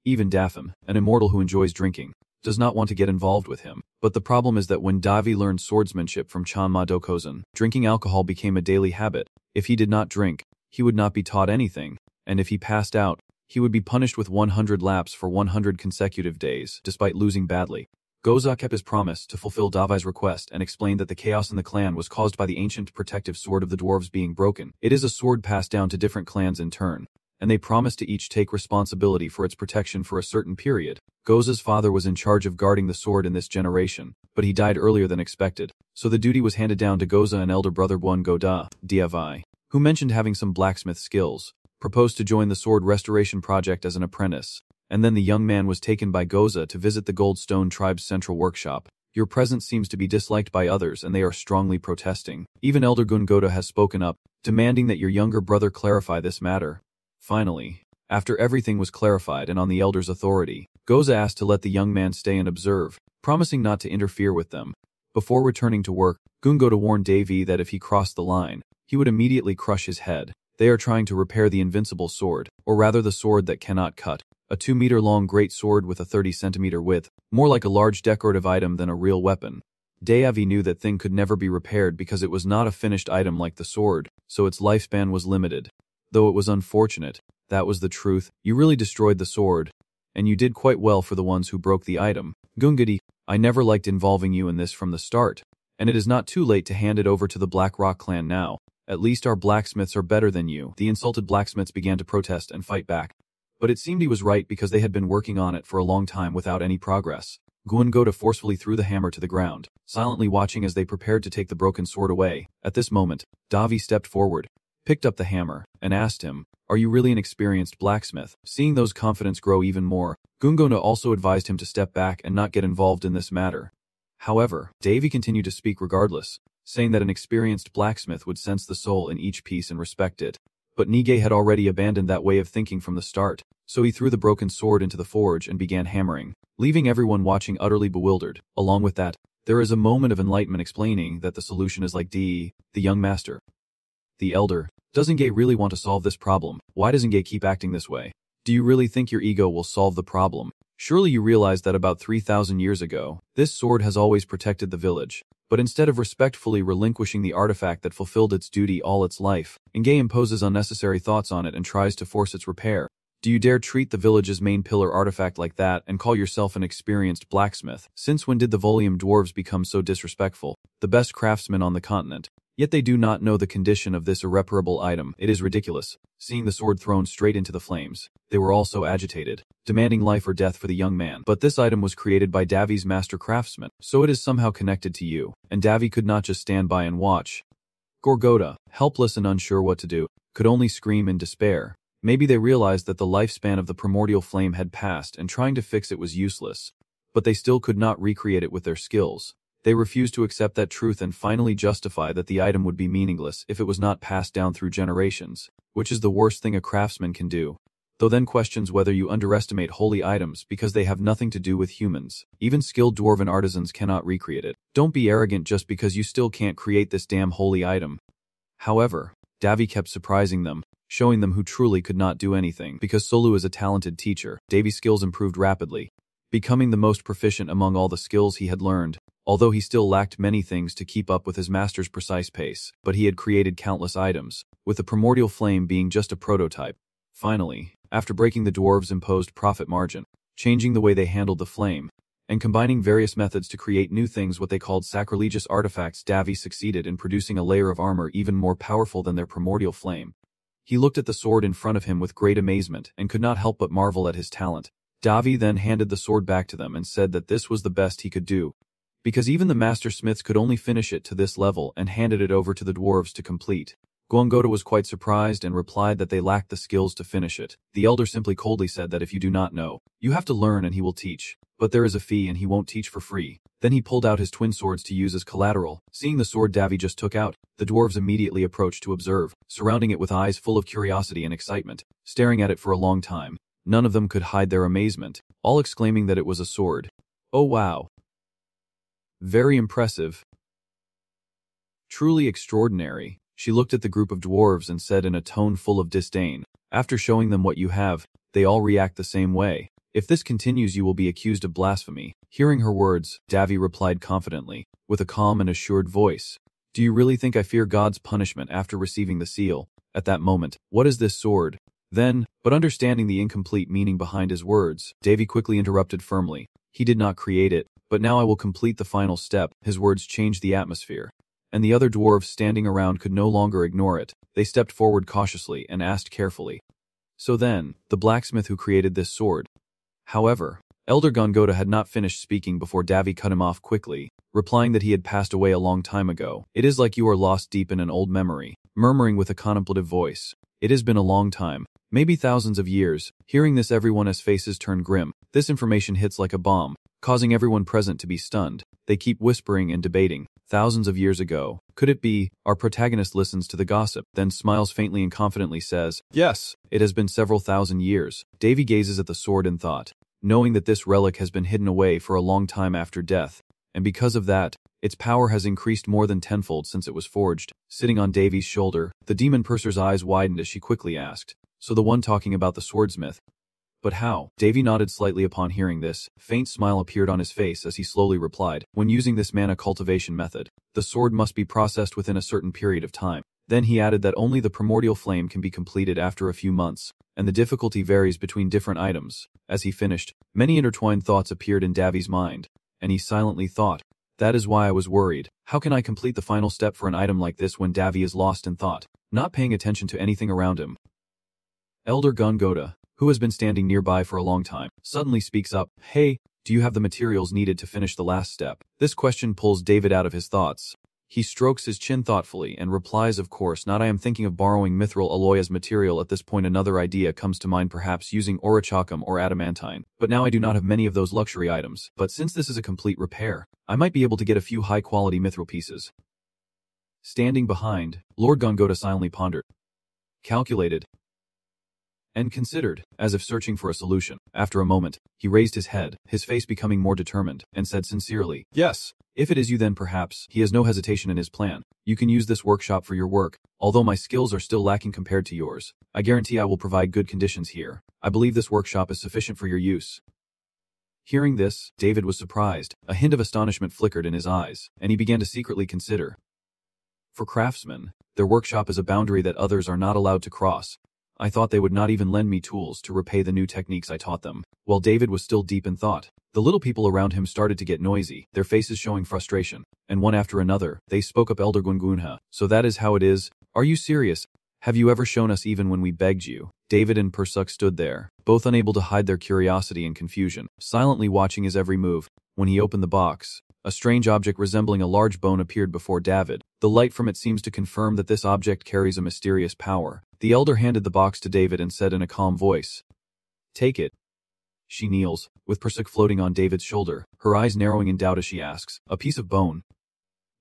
Even Daphne, an immortal who enjoys drinking, does not want to get involved with him. But the problem is that when Davy learned swordsmanship from Chan Madokozen, drinking alcohol became a daily habit. If he did not drink, he would not be taught anything, and if he passed out, he would be punished with 100 laps for 100 consecutive days, despite losing badly. Goza kept his promise to fulfill Davi's request and explained that the chaos in the clan was caused by the ancient protective sword of the dwarves being broken. It is a sword passed down to different clans in turn, and they promised to each take responsibility for its protection for a certain period. Goza's father was in charge of guarding the sword in this generation, but he died earlier than expected, so the duty was handed down to Goza and elder brother Buon Goda, Davi, who mentioned having some blacksmith skills, proposed to join the sword restoration project as an apprentice, and then the young man was taken by Goza to visit the Goldstone tribe's central workshop. Your presence seems to be disliked by others and they are strongly protesting. Even Elder Gungoda has spoken up, demanding that your younger brother clarify this matter. Finally, after everything was clarified and on the elder's authority, Goza asked to let the young man stay and observe, promising not to interfere with them. Before returning to work, Gungoda warned Davy that if he crossed the line, he would immediately crush his head. They are trying to repair the invincible sword, or rather the sword that cannot cut. A 2-meter-long great sword with a 30-centimeter width, more like a large decorative item than a real weapon. Davi knew that thing could never be repaired because it was not a finished item like the sword, so its lifespan was limited. Though it was unfortunate, that was the truth. You really destroyed the sword, and you did quite well for the ones who broke the item. Gungadi, I never liked involving you in this from the start, and it is not too late to hand it over to the Black Rock clan now. At least our blacksmiths are better than you. The insulted blacksmiths began to protest and fight back. But it seemed he was right because they had been working on it for a long time without any progress. Gungoda forcefully threw the hammer to the ground, silently watching as they prepared to take the broken sword away. At this moment, Davi stepped forward, picked up the hammer, and asked him, "Are you really an experienced blacksmith?" Seeing those confidence grow even more, Gungoda also advised him to step back and not get involved in this matter. However, Davy continued to speak regardless, saying that an experienced blacksmith would sense the soul in each piece and respect it. But Nige had already abandoned that way of thinking from the start, so he threw the broken sword into the forge and began hammering, leaving everyone watching utterly bewildered. Along with that, there is a moment of enlightenment explaining that the solution is like the young master. The elder, does Nge really want to solve this problem? Why does Nge keep acting this way? Do you really think your ego will solve the problem? Surely you realize that about 3,000 years ago, this sword has always protected the village. But instead of respectfully relinquishing the artifact that fulfilled its duty all its life, Nge imposes unnecessary thoughts on it and tries to force its repair. Do you dare treat the village's main pillar artifact like that and call yourself an experienced blacksmith? Since when did the Volium dwarves become so disrespectful? The best craftsmen on the continent. Yet they do not know the condition of this irreparable item. It is ridiculous. Seeing the sword thrown straight into the flames, they were all so agitated, demanding life or death for the young man. But this item was created by Davi's master craftsman, so it is somehow connected to you, and Davi could not just stand by and watch. Gorgoda, helpless and unsure what to do, could only scream in despair. Maybe they realized that the lifespan of the primordial flame had passed and trying to fix it was useless. But they still could not recreate it with their skills. They refused to accept that truth and finally justify that the item would be meaningless if it was not passed down through generations, which is the worst thing a craftsman can do. Though then questions whether you underestimate holy items because they have nothing to do with humans. Even skilled dwarven artisans cannot recreate it. Don't be arrogant just because you still can't create this damn holy item. However, Davi kept surprising them, showing them who truly could not do anything. Because Solu is a talented teacher, Davi's skills improved rapidly, becoming the most proficient among all the skills he had learned. Although he still lacked many things to keep up with his master's precise pace, but he had created countless items, with the primordial flame being just a prototype. Finally, after breaking the dwarves' imposed profit margin, changing the way they handled the flame, and combining various methods to create new things what they called sacrilegious artifacts, Davi succeeded in producing a layer of armor even more powerful than their primordial flame. He looked at the sword in front of him with great amazement and could not help but marvel at his talent. Davi then handed the sword back to them and said that this was the best he could do, because even the master smiths could only finish it to this level, and handed it over to the dwarves to complete. Guangoda was quite surprised and replied that they lacked the skills to finish it. The elder simply coldly said that if you do not know, you have to learn and he will teach. But there is a fee and he won't teach for free. Then he pulled out his twin swords to use as collateral. Seeing the sword Davi just took out, the dwarves immediately approached to observe, surrounding it with eyes full of curiosity and excitement, staring at it for a long time. None of them could hide their amazement, all exclaiming that it was a sword. Oh wow! Very impressive. Truly extraordinary. She looked at the group of dwarves and said in a tone full of disdain, "After showing them what you have, they all react the same way. If this continues you will be accused of blasphemy." Hearing her words, Davi replied confidently, with a calm and assured voice, "Do you really think I fear God's punishment after receiving the seal?" At that moment, "What is this sword?" Then, but understanding the incomplete meaning behind his words, Davi quickly interrupted firmly. He did not create it, But now I will complete the final step. His words changed the atmosphere, and the other dwarves standing around could no longer ignore it. They stepped forward cautiously and asked carefully, "So then, the blacksmith who created this sword?" However, Elder Gongoda had not finished speaking before Davy cut him off quickly, replying that he had passed away a long time ago. "It is like you are lost deep in an old memory," murmuring with a contemplative voice. "It has been a long time, maybe thousands of years." Hearing this, everyone's faces turned grim. This information hits like a bomb, causing everyone present to be stunned. They keep whispering and debating. Thousands of years ago. Could it be? Our protagonist listens to the gossip, then smiles faintly and confidently says, "Yes, it has been several thousand years." Davy gazes at the sword in thought, knowing that this relic has been hidden away for a long time after death, and because of that, its power has increased more than tenfold since it was forged. Sitting on Davy's shoulder, the demon purser's eyes widened as she quickly asked, "So the one talking about the swordsmith? But how?" Davy nodded slightly upon hearing this. A faint smile appeared on his face as he slowly replied, "When using this mana cultivation method, the sword must be processed within a certain period of time." Then he added that only the primordial flame can be completed after a few months, and the difficulty varies between different items. As he finished, many intertwined thoughts appeared in Davy's mind, and he silently thought, "That is why I was worried. How can I complete the final step for an item like this when Davy is lost in thought, not paying attention to anything around him?" Elder Gongoda, who has been standing nearby for a long time, suddenly speaks up, "Hey, do you have the materials needed to finish the last step?" This question pulls David out of his thoughts. He strokes his chin thoughtfully and replies, "Of course not. I am thinking of borrowing mithril alloy as material." At this point another idea comes to mind, perhaps using orichalcum or adamantine. But now I do not have many of those luxury items. But since this is a complete repair, I might be able to get a few high-quality mithril pieces. Standing behind, Lord Gongoda silently pondered, calculated, and considered, as if searching for a solution. After a moment, he raised his head, his face becoming more determined, and said sincerely, "Yes, if it is you, then perhaps." He has no hesitation in his plan. "You can use this workshop for your work. Although my skills are still lacking compared to yours, I guarantee I will provide good conditions here. I believe this workshop is sufficient for your use." Hearing this, David was surprised. A hint of astonishment flickered in his eyes, and he began to secretly consider. For craftsmen, their workshop is a boundary that others are not allowed to cross. I thought they would not even lend me tools to repay the new techniques I taught them. While David was still deep in thought, the little people around him started to get noisy, their faces showing frustration, and one after another, they spoke up. "Elder Gungunha, so that is how it is? Are you serious? Have you ever shown us even when we begged you?" David and Persuk stood there, both unable to hide their curiosity and confusion, silently watching his every move. When he opened the box, a strange object resembling a large bone appeared before David. The light from it seems to confirm that this object carries a mysterious power. The elder handed the box to David and said in a calm voice, "Take it." She kneels, with Persuk floating on David's shoulder, her eyes narrowing in doubt as she asks, "A piece of bone?"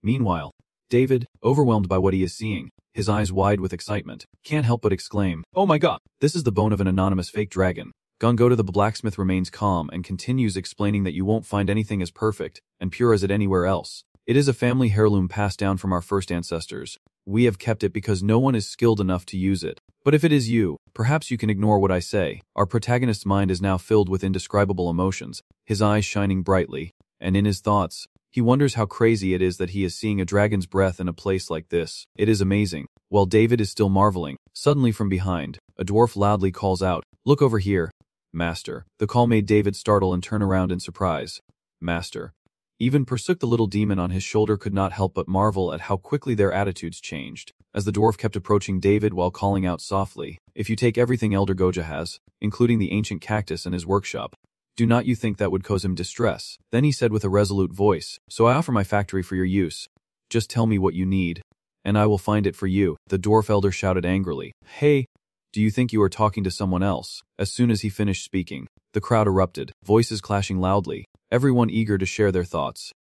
Meanwhile, David, overwhelmed by what he is seeing, his eyes wide with excitement, can't help but exclaim, "Oh my god, this is the bone of an anonymous fake dragon." Gongoda the blacksmith remains calm and continues explaining that you won't find anything as perfect and pure as it anywhere else. It is a family heirloom passed down from our first ancestors. We have kept it because no one is skilled enough to use it. But if it is you, perhaps you can ignore what I say. Our protagonist's mind is now filled with indescribable emotions, his eyes shining brightly, and in his thoughts, he wonders how crazy it is that he is seeing a dragon's breath in a place like this. It is amazing. While David is still marveling, suddenly from behind, a dwarf loudly calls out, "Look over here, Master." The call made David startle and turn around in surprise. "Master." Even Persuk the little demon on his shoulder could not help but marvel at how quickly their attitudes changed, as the dwarf kept approaching David while calling out softly, "If you take everything Elder Goja has, including the ancient cactus and his workshop, do not you think that would cause him distress?" Then he said with a resolute voice, "So I offer my factory for your use. Just tell me what you need, and I will find it for you." The dwarf elder shouted angrily, "Hey, do you think you are talking to someone else?" As soon as he finished speaking, the crowd erupted, voices clashing loudly, everyone eager to share their thoughts,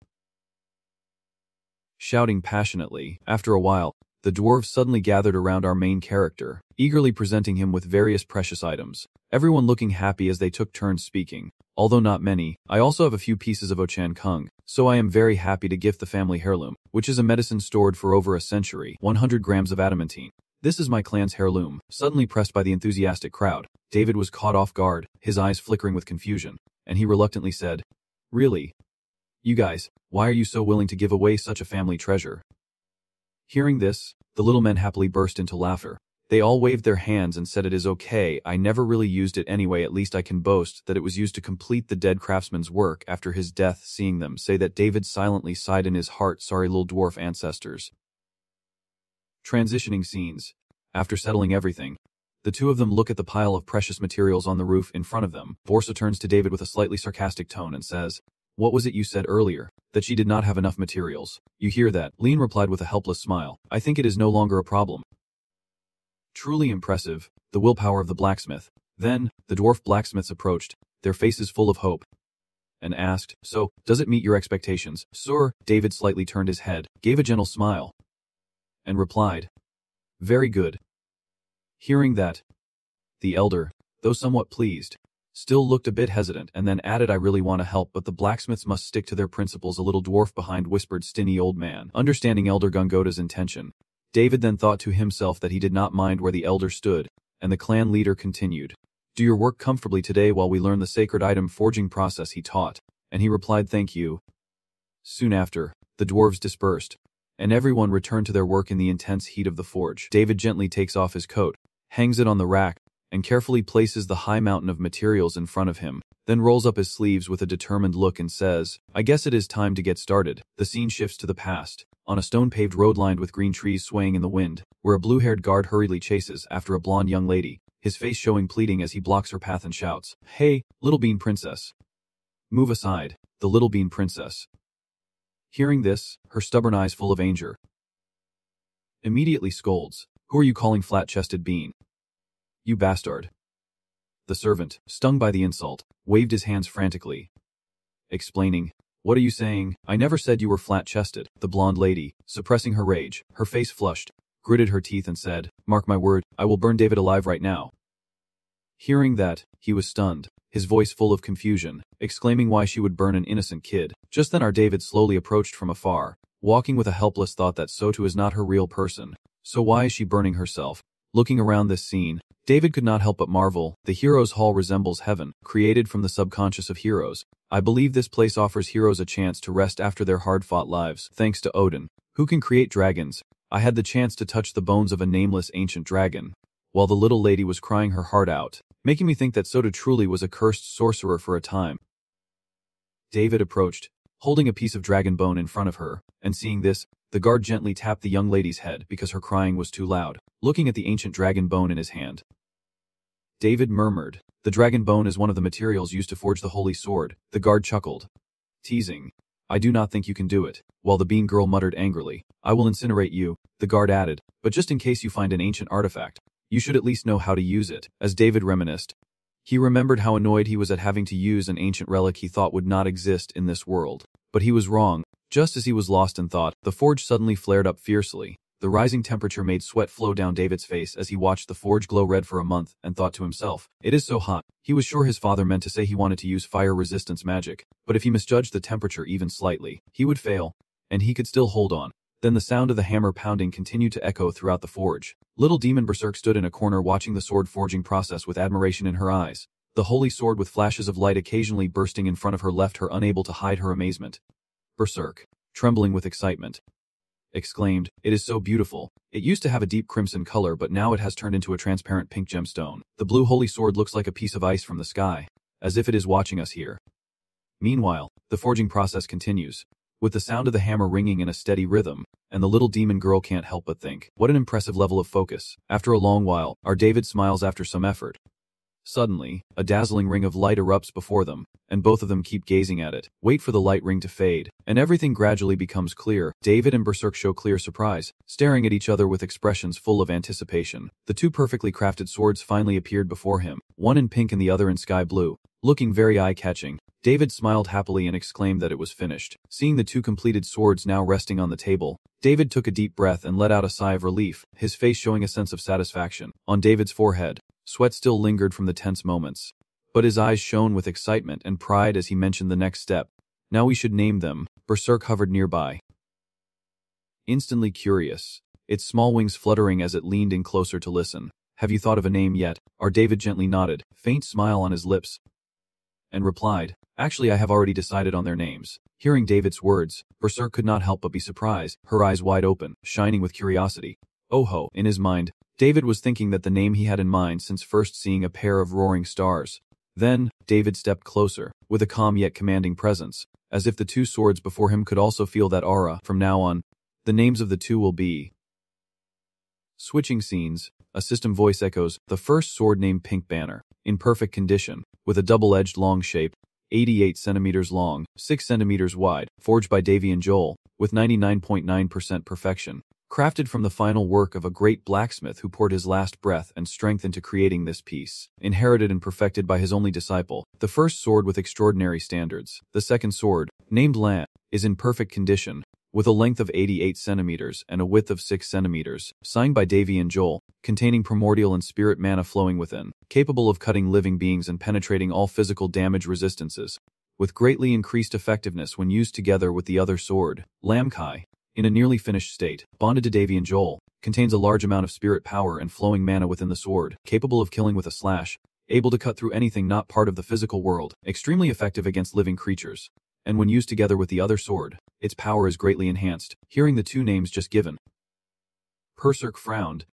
shouting passionately. After a while, the dwarves suddenly gathered around our main character, eagerly presenting him with various precious items, everyone looking happy as they took turns speaking. "Although not many, I also have a few pieces of Ochan Kung, so I am very happy to gift the family heirloom, which is a medicine stored for over a century, 100 grams of adamantine. This is my clan's heirloom." Suddenly pressed by the enthusiastic crowd, David was caught off guard, his eyes flickering with confusion, and he reluctantly said, "Really? You guys, why are you so willing to give away such a family treasure?" Hearing this, the little men happily burst into laughter. They all waved their hands and said, "It is okay, I never really used it anyway, at least I can boast that it was used to complete the dead craftsman's work after his death." Seeing them say that, David silently sighed in his heart, "Sorry little dwarf ancestors." Transitioning scenes. After settling everything, the two of them look at the pile of precious materials on the roof in front of them. Borsa turns to David with a slightly sarcastic tone and says, "What was it you said earlier? That she did not have enough materials?" "You hear that?" Lean replied with a helpless smile. "I think it is no longer a problem." Truly impressive, the willpower of the blacksmith. Then, the dwarf blacksmiths approached, their faces full of hope, and asked, "So, does it meet your expectations?" "Sir," David slightly turned his head, gave a gentle smile, and replied, "Very good." Hearing that, the elder, though somewhat pleased, still looked a bit hesitant and then added, "I really want to help, but the blacksmiths must stick to their principles." A little dwarf behind whispered, "Stinny old man." Understanding Elder Gungoda's intention, David then thought to himself that he did not mind where the elder stood, and the clan leader continued, "Do your work comfortably today while we learn the sacred item forging process," he taught, and he replied, "Thank you." Soon after, the dwarves dispersed, and everyone returned to their work in the intense heat of the forge. David gently takes off his coat, hangs it on the rack, and carefully places the high mountain of materials in front of him, then rolls up his sleeves with a determined look and says, "I guess it is time to get started." The scene shifts to the past, on a stone-paved road lined with green trees swaying in the wind, where a blue-haired guard hurriedly chases after a blonde young lady, his face showing pleading as he blocks her path and shouts, "Hey, little bean princess. Move aside." The little bean princess, hearing this, her stubborn eyes full of anger, immediately scolds, "Who are you calling flat-chested bean? You bastard." The servant, stung by the insult, waved his hands frantically, explaining, "What are you saying? I never said you were flat-chested." The blonde lady, suppressing her rage, her face flushed, gritted her teeth and said, "Mark my word, I will burn David alive right now." Hearing that, he was stunned, his voice full of confusion, exclaiming why she would burn an innocent kid. Just then our David slowly approached from afar, walking with a helpless thought that so too is not her real person. So why is she burning herself? Looking around this scene, David could not help but marvel. The Heroes' Hall resembles heaven, created from the subconscious of heroes. I believe this place offers heroes a chance to rest after their hard-fought lives. Thanks to Odin, who can create dragons, I had the chance to touch the bones of a nameless ancient dragon, while the little lady was crying her heart out, making me think that Soda truly was a cursed sorcerer for a time. David approached, holding a piece of dragon bone in front of her, and seeing this, the guard gently tapped the young lady's head because her crying was too loud, looking at the ancient dragon bone in his hand. David murmured, "The dragon bone is one of the materials used to forge the holy sword." The guard chuckled, teasing, "I do not think you can do it," while the bean girl muttered angrily, "I will incinerate you." The guard added, "But just in case you find an ancient artifact, you should at least know how to use it." As David reminisced, he remembered how annoyed he was at having to use an ancient relic he thought would not exist in this world. But he was wrong. Just as he was lost in thought, the forge suddenly flared up fiercely. The rising temperature made sweat flow down David's face as he watched the forge glow red for a month and thought to himself, "It is so hot." He was sure his father meant to say he wanted to use fire resistance magic, but if he misjudged the temperature even slightly, he would fail, and he could still hold on. Then the sound of the hammer pounding continued to echo throughout the forge. Little Demon Berserk stood in a corner watching the sword forging process with admiration in her eyes. The holy sword with flashes of light occasionally bursting in front of her left her unable to hide her amazement. Berserk, trembling with excitement, exclaimed, "It is so beautiful. It used to have a deep crimson color, but now it has turned into a transparent pink gemstone. The blue holy sword looks like a piece of ice from the sky, as if it is watching us here." Meanwhile, the forging process continues, with the sound of the hammer ringing in a steady rhythm, and the little demon girl can't help but think, what an impressive level of focus. After a long while, our David smiles after some effort. Suddenly, a dazzling ring of light erupts before them, and both of them keep gazing at it, wait for the light ring to fade, and everything gradually becomes clear. David and Berserk show clear surprise, staring at each other with expressions full of anticipation. The two perfectly crafted swords finally appeared before him, one in pink and the other in sky blue, looking very eye-catching. David smiled happily and exclaimed that it was finished. Seeing the two completed swords now resting on the table, David took a deep breath and let out a sigh of relief, his face showing a sense of satisfaction. On David's forehead, sweat still lingered from the tense moments, but his eyes shone with excitement and pride as he mentioned the next step. "Now we should name them." Berserk hovered nearby, instantly curious, its small wings fluttering as it leaned in closer to listen. "Have you thought of a name yet?" Our David gently nodded, faint smile on his lips, and replied, "Actually, I have already decided on their names." Hearing David's words, Berserk could not help but be surprised, her eyes wide open, shining with curiosity. "Oh ho!" In his mind, David was thinking that the name he had in mind since first seeing a pair of roaring stars. Then, David stepped closer, with a calm yet commanding presence, as if the two swords before him could also feel that aura. From now on, the names of the two will be... Switching scenes, a system voice echoes, the first sword named Pink Banner, in perfect condition, with a double-edged long shape, 88 centimeters long, 6 centimeters wide, forged by Davy and Joel, with 99.9% perfection. Crafted from the final work of a great blacksmith who poured his last breath and strength into creating this piece. Inherited and perfected by his only disciple. The first sword with extraordinary standards. The second sword, named Lan, is in perfect condition, with a length of 88 centimeters and a width of 6 centimeters, signed by Davy and Joel, containing primordial and spirit mana flowing within, capable of cutting living beings and penetrating all physical damage resistances, with greatly increased effectiveness when used together with the other sword, Lamkai. In a nearly finished state, bonded to Davy and Joel, contains a large amount of spirit power and flowing mana within the sword, capable of killing with a slash, able to cut through anything not part of the physical world, extremely effective against living creatures. And when used together with the other sword, its power is greatly enhanced. Hearing the two names just given, Perserk frowned,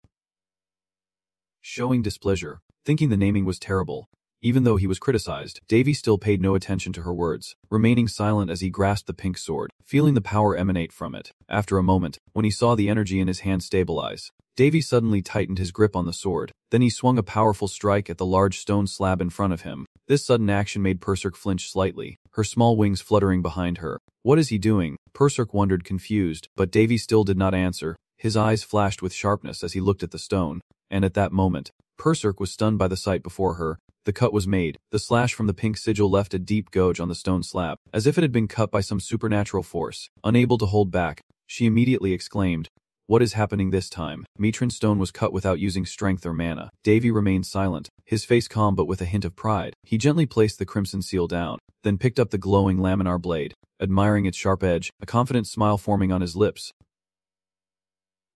showing displeasure, thinking the naming was terrible. Even though he was criticized, Davy still paid no attention to her words, remaining silent as he grasped the pink sword, feeling the power emanate from it. After a moment, when he saw the energy in his hand stabilize, Davy suddenly tightened his grip on the sword. Then he swung a powerful strike at the large stone slab in front of him. This sudden action made Perserk flinch slightly, her small wings fluttering behind her. What is he doing? Perserk wondered, confused, but Davy still did not answer. His eyes flashed with sharpness as he looked at the stone, and at that moment, Perserk was stunned by the sight before her. The cut was made. The slash from the pink sigil left a deep gouge on the stone slab, as if it had been cut by some supernatural force. Unable to hold back, she immediately exclaimed, "What is happening this time?" Matron's stone was cut without using strength or mana. Davy remained silent, his face calm but with a hint of pride. He gently placed the crimson seal down, then picked up the glowing laminar blade, admiring its sharp edge, a confident smile forming on his lips.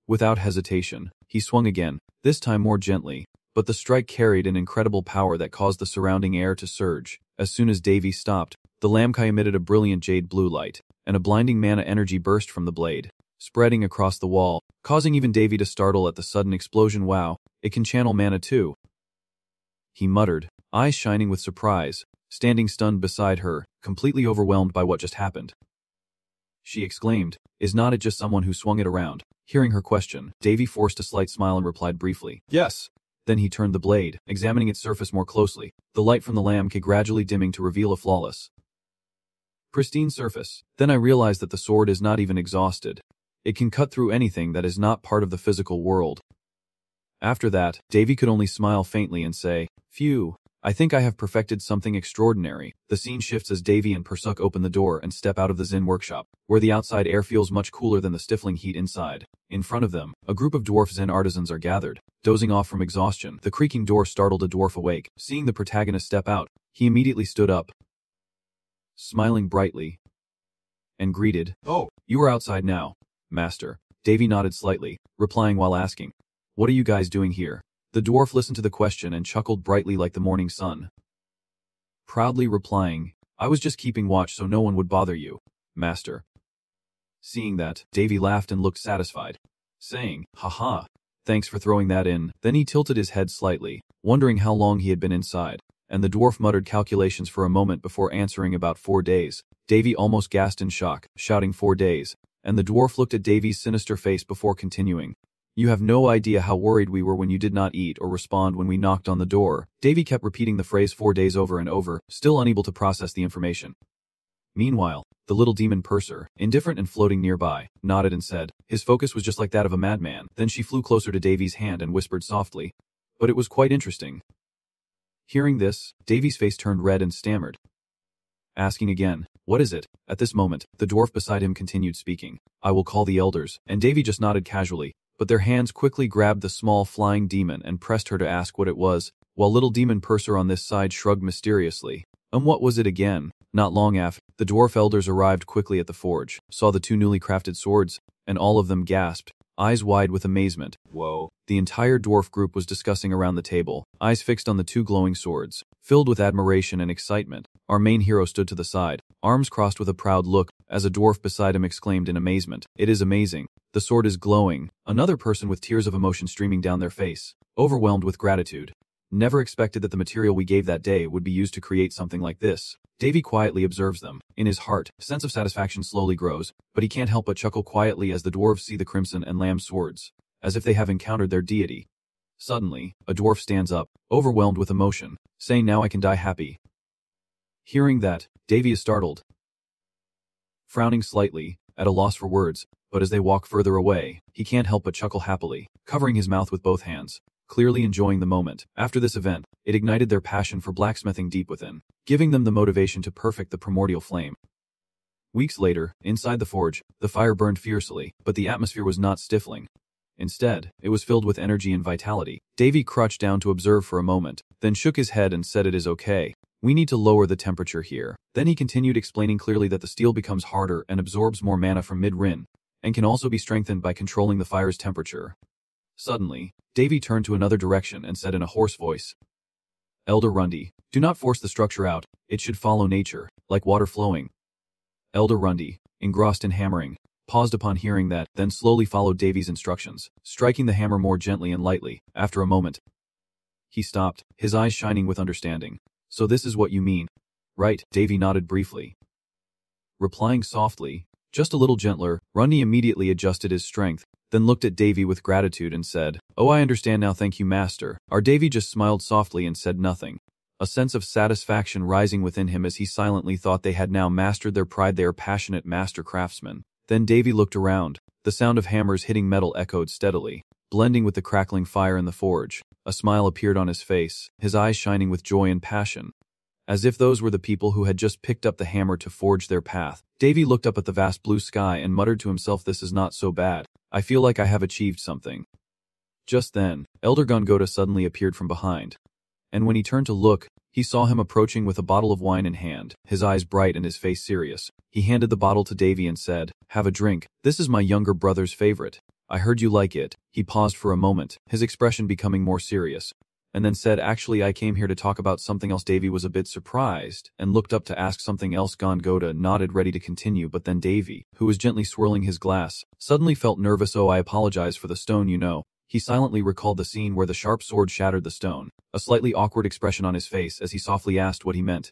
Without hesitation, he swung again, this time more gently, but the strike carried an incredible power that caused the surrounding air to surge. As soon as Davy stopped, the Lamkai emitted a brilliant jade blue light, and a blinding mana energy burst from the blade, spreading across the wall, causing even Davy to startle at the sudden explosion. "Wow, it can channel mana too," he muttered, eyes shining with surprise, standing stunned beside her, completely overwhelmed by what just happened. She exclaimed, "Is not it just someone who swung it around?" Hearing her question, Davy forced a slight smile and replied briefly, "Yes." Then he turned the blade, examining its surface more closely, the light from the Lamkai gradually dimming to reveal a flawless, pristine surface. "Then I realized that the sword is not even exhausted. It can cut through anything that is not part of the physical world." After that, Davy could only smile faintly and say, "Phew, I think I have perfected something extraordinary." The scene shifts as Davy and Perserk open the door and step out of the Zen workshop, where the outside air feels much cooler than the stifling heat inside. In front of them, a group of dwarf Zen artisans are gathered, dozing off from exhaustion. The creaking door startled a dwarf awake. Seeing the protagonist step out, he immediately stood up, smiling brightly, and greeted, "Oh, you are outside now, master." Davy nodded slightly, replying while asking, "What are you guys doing here?" The dwarf listened to the question and chuckled brightly like the morning sun, proudly replying, "I was just keeping watch so no one would bother you, master." Seeing that, Davy laughed and looked satisfied, saying, "Haha, thanks for throwing that in." Then he tilted his head slightly, wondering how long he had been inside, and the dwarf muttered calculations for a moment before answering, "About 4 days." Davy almost gasped in shock, shouting, "4 days," and the dwarf looked at Davy's sinister face before continuing, "You have no idea how worried we were when you did not eat or respond when we knocked on the door." Davy kept repeating the phrase 4 days over and over, still unable to process the information. Meanwhile, the little demon purser, indifferent and floating nearby, nodded and said, his focus was just like that of a madman. Then she flew closer to Davy's hand and whispered softly, "But it was quite interesting." Hearing this, Davy's face turned red and stammered, asking again, "What is it?" At this moment, the dwarf beside him continued speaking, "I will call the elders," and Davy just nodded casually, but their hands quickly grabbed the small flying demon and pressed her to ask what it was, while little demon purser on this side shrugged mysteriously. What was it again? Not long after, the dwarf elders arrived quickly at the forge, saw the two newly crafted swords, and all of them gasped, eyes wide with amazement. Whoa. The entire dwarf group was discussing around the table, eyes fixed on the two glowing swords, filled with admiration and excitement. Our main hero stood to the side, arms crossed with a proud look, as a dwarf beside him exclaimed in amazement, "It is amazing. The sword is glowing. Another person with tears of emotion streaming down their face, overwhelmed with gratitude. Never expected that the material we gave that day would be used to create something like this. Davy quietly observes them. In his heart, a sense of satisfaction slowly grows, but he can't help but chuckle quietly as the dwarves see the crimson and lamb swords, as if they have encountered their deity. Suddenly, a dwarf stands up, overwhelmed with emotion, saying, "Now I can die happy." Hearing that, Davy is startled, frowning slightly, at a loss for words, but as they walk further away, he can't help but chuckle happily, covering his mouth with both hands, clearly enjoying the moment. After this event, it ignited their passion for blacksmithing deep within, giving them the motivation to perfect the primordial flame. Weeks later, inside the forge, the fire burned fiercely, but the atmosphere was not stifling. Instead, it was filled with energy and vitality. Davy crouched down to observe for a moment, then shook his head and said, "It is okay. We need to lower the temperature here." Then he continued explaining clearly that the steel becomes harder and absorbs more mana from mid-rin, and can also be strengthened by controlling the fire's temperature. Suddenly, Davy turned to another direction and said in a hoarse voice, "Elder Rundy, do not force the structure out, it should follow nature, like water flowing." Elder Rundy, engrossed in hammering, paused upon hearing that, then slowly followed Davy's instructions, striking the hammer more gently and lightly. After a moment, he stopped, his eyes shining with understanding. "So this is what you mean, right?" Davy nodded briefly, replying softly, "Just a little gentler." Rundy immediately adjusted his strength, then looked at Davy with gratitude and said, "Oh, I understand now, thank you, master." Our Davy just smiled softly and said nothing, a sense of satisfaction rising within him as he silently thought they had now mastered their pride. They are passionate master craftsmen. Then Davy looked around. The sound of hammers hitting metal echoed steadily, blending with the crackling fire in the forge. A smile appeared on his face, his eyes shining with joy and passion, as if those were the people who had just picked up the hammer to forge their path. Davy looked up at the vast blue sky and muttered to himself, "This is not so bad. I feel like I have achieved something." Just then, Elder Gungoda suddenly appeared from behind, and when he turned to look, he saw him approaching with a bottle of wine in hand, his eyes bright and his face serious. He handed the bottle to Davy and said, "Have a drink. This is my younger brother's favorite. I heard you like it." He paused for a moment, his expression becoming more serious, and then said, "Actually, I came here to talk about something else." Davy was a bit surprised, and looked up to ask something else. Gongoda nodded, ready to continue, but then Davy, who was gently swirling his glass, suddenly felt nervous. "Oh, I apologize for the stone, you know." He silently recalled the scene where the sharp sword shattered the stone, a slightly awkward expression on his face as he softly asked what he meant.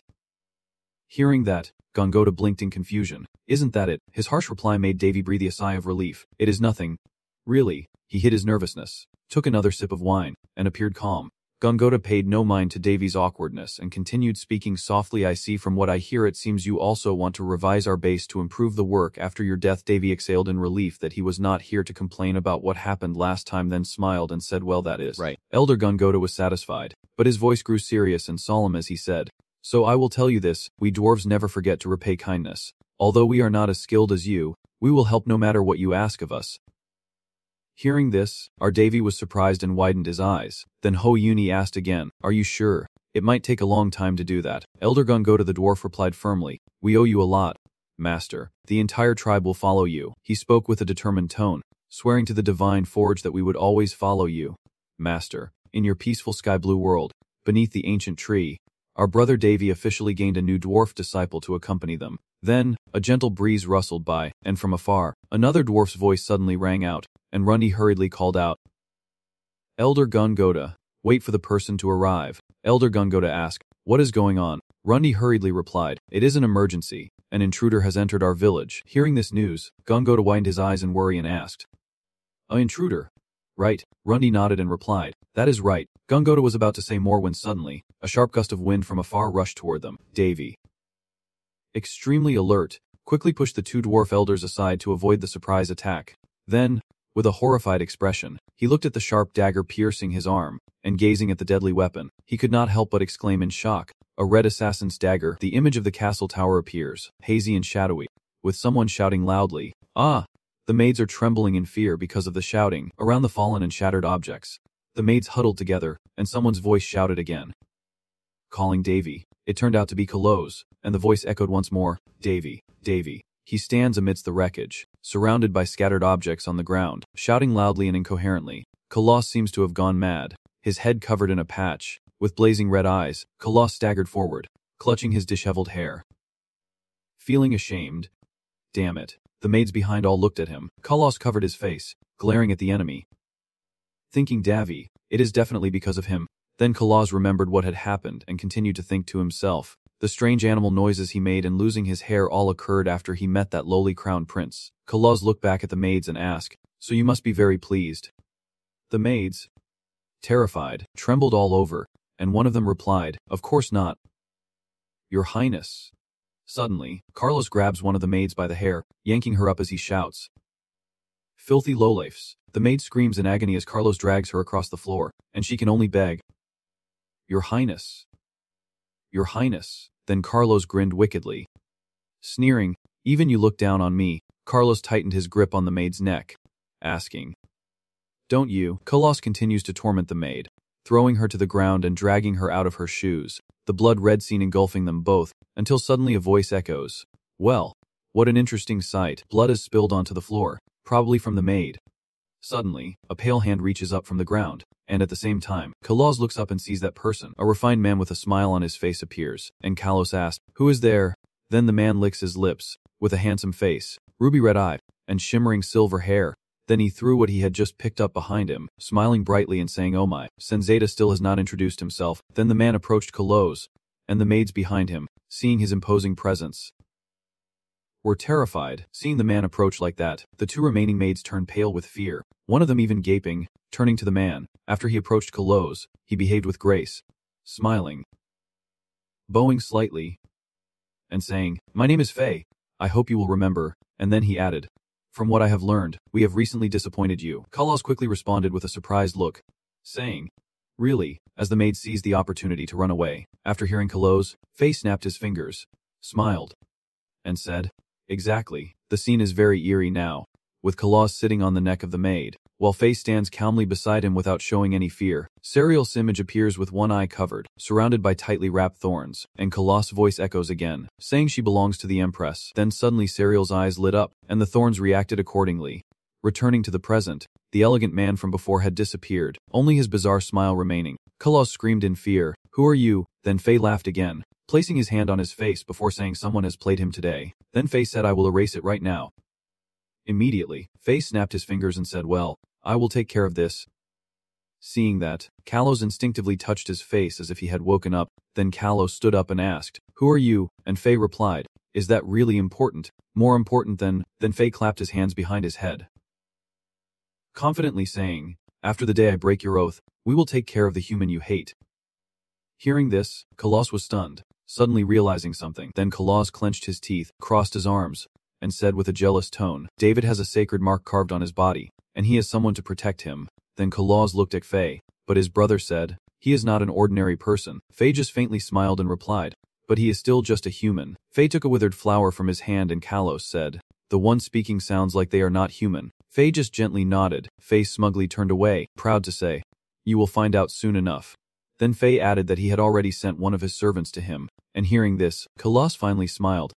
Hearing that, Gongoda blinked in confusion. "Isn't that it?" His harsh reply made Davy breathe a sigh of relief. "It is nothing. Really." He hid his nervousness, took another sip of wine, and appeared calm. Gongoda paid no mind to Davy's awkwardness and continued speaking softly. "I see from what I hear it seems you also want to revise our base to improve the work after your death." Davy exhaled in relief that he was not here to complain about what happened last time, then smiled and said, "Well, that is right." Elder Gongoda was satisfied, but his voice grew serious and solemn as he said, "So I will tell you this, we dwarves never forget to repay kindness. Although we are not as skilled as you, we will help no matter what you ask of us." Hearing this, our Davy was surprised and widened his eyes. Then Ho Uni asked again, "Are you sure? It might take a long time to do that." Elder Gongoda the dwarf replied firmly, "We owe you a lot, master. The entire tribe will follow you." He spoke with a determined tone, swearing to the divine forge that we would always follow you, master, in your peaceful sky blue world, beneath the ancient tree. Our brother Davy officially gained a new dwarf disciple to accompany them. Then, a gentle breeze rustled by, and from afar, another dwarf's voice suddenly rang out, and Rundy hurriedly called out, "Elder Gungoda, wait for the person to arrive." Elder Gungoda asked, "What is going on?" Rundy hurriedly replied, "It is an emergency. An intruder has entered our village." Hearing this news, Gungoda widened his eyes in worry and asked, "An intruder? Right?" Rundy nodded and replied, "That is right." Gungoda was about to say more when suddenly, a sharp gust of wind from afar rushed toward them. Davy, extremely alert, quickly pushed the two dwarf elders aside to avoid the surprise attack. Then, with a horrified expression, he looked at the sharp dagger piercing his arm, and gazing at the deadly weapon, he could not help but exclaim in shock, "A red assassin's dagger!" The image of the castle tower appears, hazy and shadowy, with someone shouting loudly, "Ah!" The maids are trembling in fear because of the shouting around the fallen and shattered objects. The maids huddled together, and someone's voice shouted again, calling Davy. It turned out to be Kalos, and the voice echoed once more, "Davy, Davy." He stands amidst the wreckage, surrounded by scattered objects on the ground, shouting loudly and incoherently. Kalos seems to have gone mad, his head covered in a patch. With blazing red eyes, Kalos staggered forward, clutching his disheveled hair. Feeling ashamed, "Damn it. The maids behind all looked at him. Kalos covered his face, glaring at the enemy. Thinking Davy, it is definitely because of him. Then Kalos remembered what had happened and continued to think to himself. The strange animal noises he made and losing his hair all occurred after he met that lowly crown prince. Kalos looked back at the maids and asked, "So you must be very pleased." The maids, terrified, trembled all over, and one of them replied, "Of course not, Your Highness." Suddenly, Carlos grabs one of the maids by the hair, yanking her up as he shouts, "Filthy lowlifes." The maid screams in agony as Carlos drags her across the floor, and she can only beg, "Your Highness. Your Highness." Then Carlos grinned wickedly, sneering, "Even you look down on me." Carlos tightened his grip on the maid's neck, asking, "Don't you?" Carlos continues to torment the maid, throwing her to the ground and dragging her out of her shoes, the blood-red scene engulfing them both, until suddenly a voice echoes, "Well, what an interesting sight." Blood is spilled onto the floor, probably from the maid. Suddenly, a pale hand reaches up from the ground, and at the same time, Kalos looks up and sees that person. A refined man with a smile on his face appears, and Kalos asks, "Who is there?" Then the man licks his lips, with a handsome face, ruby-red eye, and shimmering silver hair. Then he threw what he had just picked up behind him, smiling brightly and saying, "Oh my." Senzeta still has not introduced himself. Then the man approached Kalos, and the maids behind him, seeing his imposing presence, were terrified. Seeing the man approach like that, the two remaining maids turned pale with fear, one of them even gaping. Turning to the man, after he approached Kalos, he behaved with grace, smiling, bowing slightly, and saying, "My name is Faye. I hope you will remember." And then he added, "From what I have learned, we have recently disappointed you." Kalos quickly responded with a surprised look, saying, "Really?" as the maid seized the opportunity to run away. After hearing Kalos, Faye snapped his fingers, smiled, and said, "Exactly." The scene is very eerie now, with Kalos sitting on the neck of the maid, while Faye stands calmly beside him without showing any fear. Serial's image appears with one eye covered, surrounded by tightly wrapped thorns, and Kalos' voice echoes again, saying she belongs to the Empress. Then suddenly Serial's eyes lit up, and the thorns reacted accordingly. Returning to the present, the elegant man from before had disappeared, only his bizarre smile remaining. Kalos screamed in fear, "Who are you?" Then Faye laughed again, placing his hand on his face before saying, "Someone has played him today." Then Faye said, "I will erase it right now." Immediately, Faye snapped his fingers and said, "Well, I will take care of this." Seeing that, Kalos instinctively touched his face as if he had woken up. Then Kalos stood up and asked, "Who are you?" And Faye replied, "Is that really important? More important than..." Then Faye clapped his hands behind his head, confidently saying, "After the day I break your oath, we will take care of the human you hate." Hearing this, Kalos was stunned, suddenly realizing something. Then Kalos clenched his teeth, crossed his arms, and said with a jealous tone, "David has a sacred mark carved on his body, and he has someone to protect him." Then Kalos looked at Faye, but his brother said, "He is not an ordinary person." Faye just faintly smiled and replied, "But he is still just a human." Faye took a withered flower from his hand and Kalos said, "The one speaking sounds like they are not human." Faye just gently nodded. Faye smugly turned away, proud to say, "You will find out soon enough." Then Faye added that he had already sent one of his servants to him, and hearing this, Kalos finally smiled.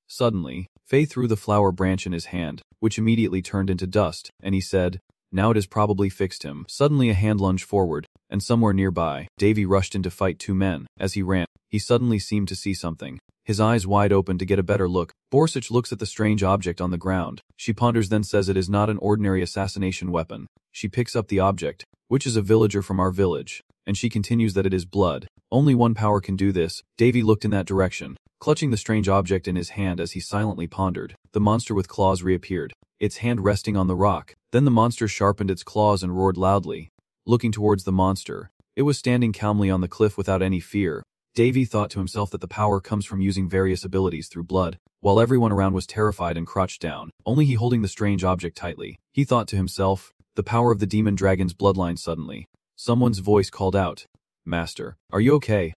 Suddenly, Faye threw the flower branch in his hand, which immediately turned into dust, and he said, "Now it has probably fixed him." Suddenly a hand lunged forward, and somewhere nearby, Davy rushed in to fight two men. As he ran, he suddenly seemed to see something, his eyes wide open to get a better look. Borsich looks at the strange object on the ground. She ponders, then says it is not an ordinary assassination weapon. She picks up the object, which is a villager from our village, and she continues that it is blood. Only one power can do this. Davy looked in that direction, clutching the strange object in his hand as he silently pondered. The monster with claws reappeared, its hand resting on the rock. Then the monster sharpened its claws and roared loudly. Looking towards the monster, it was standing calmly on the cliff without any fear. Davy thought to himself that the power comes from using various abilities through blood, while everyone around was terrified and crouched down, only he holding the strange object tightly. He thought to himself, the power of the demon dragon's bloodline. Suddenly, someone's voice called out, "Master, are you okay?"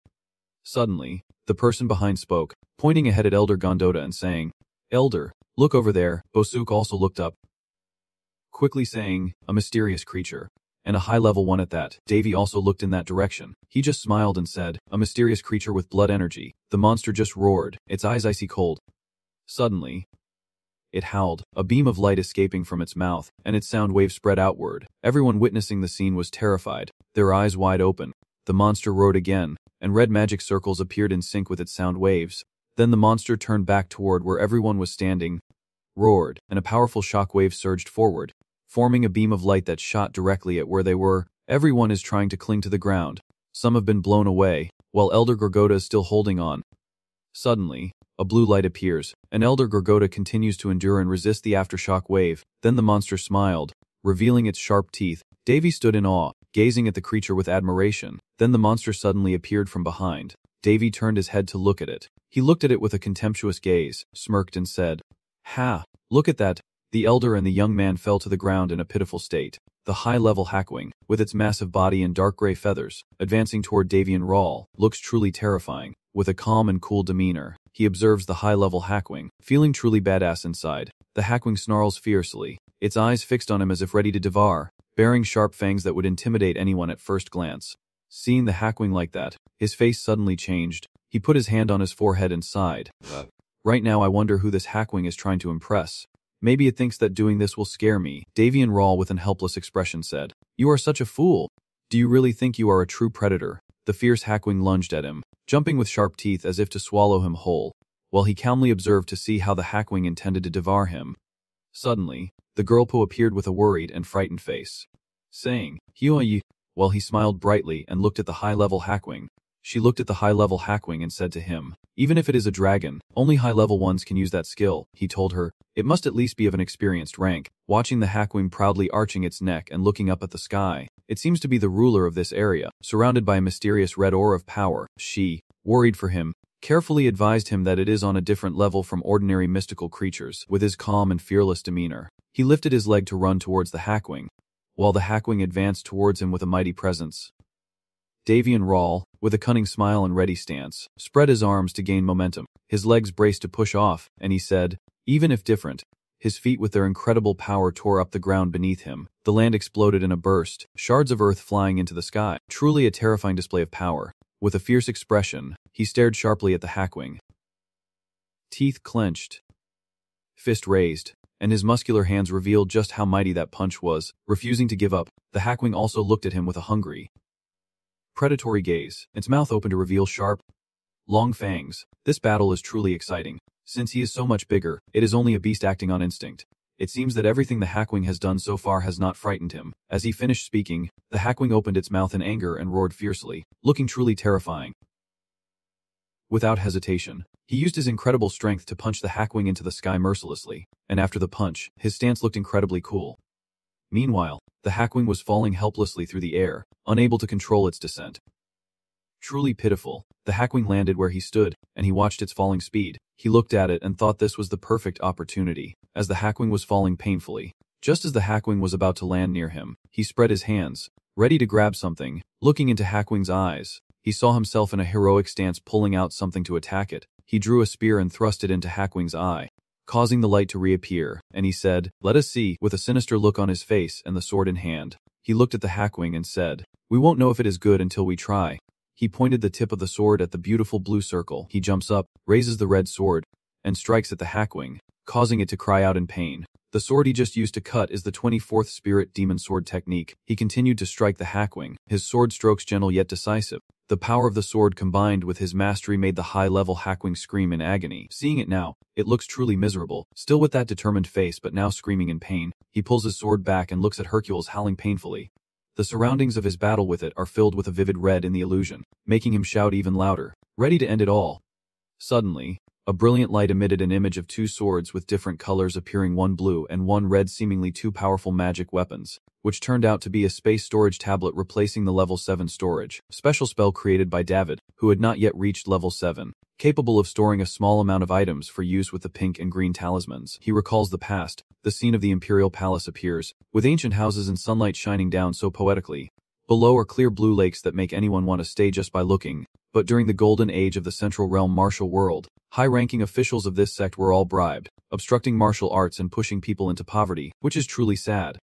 Suddenly, the person behind spoke, pointing ahead at Elder Gondota and saying, "Elder, look over there." Bosuk also looked up, quickly saying, "A mysterious creature, and a high-level one at that." Davy also looked in that direction. He just smiled and said, "A mysterious creature with blood energy." The monster just roared, its eyes icy cold. Suddenly, it howled, a beam of light escaping from its mouth, and its sound wave spread outward. Everyone witnessing the scene was terrified, their eyes wide open. The monster roared again, and red magic circles appeared in sync with its sound waves. Then the monster turned back toward where everyone was standing, roared, and a powerful shockwave surged forward, forming a beam of light that shot directly at where they were. Everyone is trying to cling to the ground. Some have been blown away, while Elder Gorgoda is still holding on. Suddenly, a blue light appears, and Elder Gorgoda continues to endure and resist the aftershock wave. Then the monster smiled, revealing its sharp teeth. Davy stood in awe, gazing at the creature with admiration. Then the monster suddenly appeared from behind. Davy turned his head to look at it. He looked at it with a contemptuous gaze, smirked and said, "Ha, look at that." The elder and the young man fell to the ground in a pitiful state. The high-level Hackwing, with its massive body and dark gray feathers, advancing toward Davy and Rawl, looks truly terrifying. With a calm and cool demeanor, he observes the high-level Hackwing, feeling truly badass inside. The Hackwing snarls fiercely, its eyes fixed on him as if ready to devour, bearing sharp fangs that would intimidate anyone at first glance. Seeing the Hackwing like that, his face suddenly changed. He put his hand on his forehead and sighed. Right now I wonder who this Hackwing is trying to impress. Maybe it thinks that doing this will scare me. Davy and Rawl with an helpless expression said, "You are such a fool. Do you really think you are a true predator?" The fierce Hackwing lunged at him, jumping with sharp teeth as if to swallow him whole, while he calmly observed to see how the Hackwing intended to devour him. Suddenly, the girlpo appeared with a worried and frightened face, saying, "Hyo-yi," while he smiled brightly and looked at the high-level Hackwing. She looked at the high-level Hackwing and said to him, "Even if it is a dragon, only high-level ones can use that skill," he told her. "It must at least be of an experienced rank." Watching the Hackwing proudly arching its neck and looking up at the sky, it seems to be the ruler of this area, surrounded by a mysterious red aura of power. She, worried for him, carefully advised him that it is on a different level from ordinary mystical creatures. With his calm and fearless demeanor, he lifted his leg to run towards the Hackwing, while the Hackwing advanced towards him with a mighty presence. Davy and Rawl, with a cunning smile and ready stance, spread his arms to gain momentum. His legs braced to push off, and he said, even if different, his feet with their incredible power tore up the ground beneath him. The land exploded in a burst, shards of earth flying into the sky. Truly a terrifying display of power. With a fierce expression, he stared sharply at the Hackwing. Teeth clenched, fist raised, and his muscular hands revealed just how mighty that punch was. Refusing to give up, the Hackwing also looked at him with a hungry, predatory gaze, its mouth open to reveal sharp, long fangs. This battle is truly exciting. Since he is so much bigger, it is only a beast acting on instinct. It seems that everything the Hackwing has done so far has not frightened him. As he finished speaking, the Hackwing opened its mouth in anger and roared fiercely, looking truly terrifying. Without hesitation, he used his incredible strength to punch the Hackwing into the sky mercilessly, and after the punch, his stance looked incredibly cool. Meanwhile, the Hackwing was falling helplessly through the air, unable to control its descent. Truly pitiful, the Hackwing landed where he stood, and he watched its falling speed. He looked at it and thought this was the perfect opportunity, as the Hackwing was falling painfully. Just as the Hackwing was about to land near him, he spread his hands, ready to grab something. Looking into Hackwing's eyes, he saw himself in a heroic stance pulling out something to attack it. He drew a spear and thrust it into Hackwing's eye, causing the light to reappear, and he said, "Let us see." With a sinister look on his face and the sword in hand, he looked at the Hackwing and said, "We won't know if it is good until we try." He pointed the tip of the sword at the beautiful blue circle. He jumps up, raises the red sword, and strikes at the Hackwing, causing it to cry out in pain. The sword he just used to cut is the 24th Spirit Demon Sword technique. He continued to strike the Hackwing, his sword strokes gentle yet decisive. The power of the sword combined with his mastery made the high-level Hackwing scream in agony. Seeing it now, it looks truly miserable, still with that determined face but now screaming in pain. He pulls his sword back and looks at Hercules howling painfully. The surroundings of his battle with it are filled with a vivid red in the illusion, making him shout even louder, ready to end it all. Suddenly, a brilliant light emitted an image of two swords with different colors appearing, one blue and one red, seemingly two powerful magic weapons, which turned out to be a space storage tablet replacing the level 7 storage, special spell created by David, who had not yet reached level 7, capable of storing a small amount of items for use with the pink and green talismans. He recalls the past. The scene of the Imperial Palace appears, with ancient houses and sunlight shining down so poetically. Below are clear blue lakes that make anyone want to stay just by looking. But during the golden age of the Central Realm martial world, high-ranking officials of this sect were all bribed, obstructing martial arts and pushing people into poverty, which is truly sad.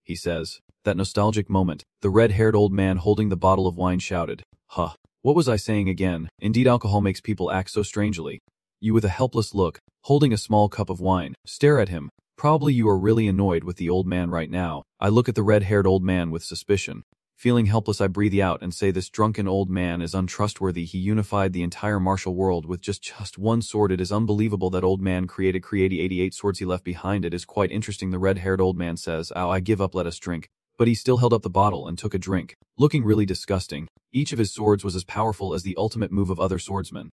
He says, that nostalgic moment, the red-haired old man holding the bottle of wine shouted, "Huh, what was I saying again? Indeed, alcohol makes people act so strangely." You, with a helpless look, holding a small cup of wine, stare at him. Probably you are really annoyed with the old man right now. I look at the red-haired old man with suspicion. Feeling helpless, I breathe out and say this drunken old man is untrustworthy. He unified the entire martial world with just one sword. It is unbelievable that old man created 88 swords he left behind. It is quite interesting. The red-haired old man says, "Ow, I give up, let us drink." But he still held up the bottle and took a drink, looking really disgusting. Each of his swords was as powerful as the ultimate move of other swordsmen.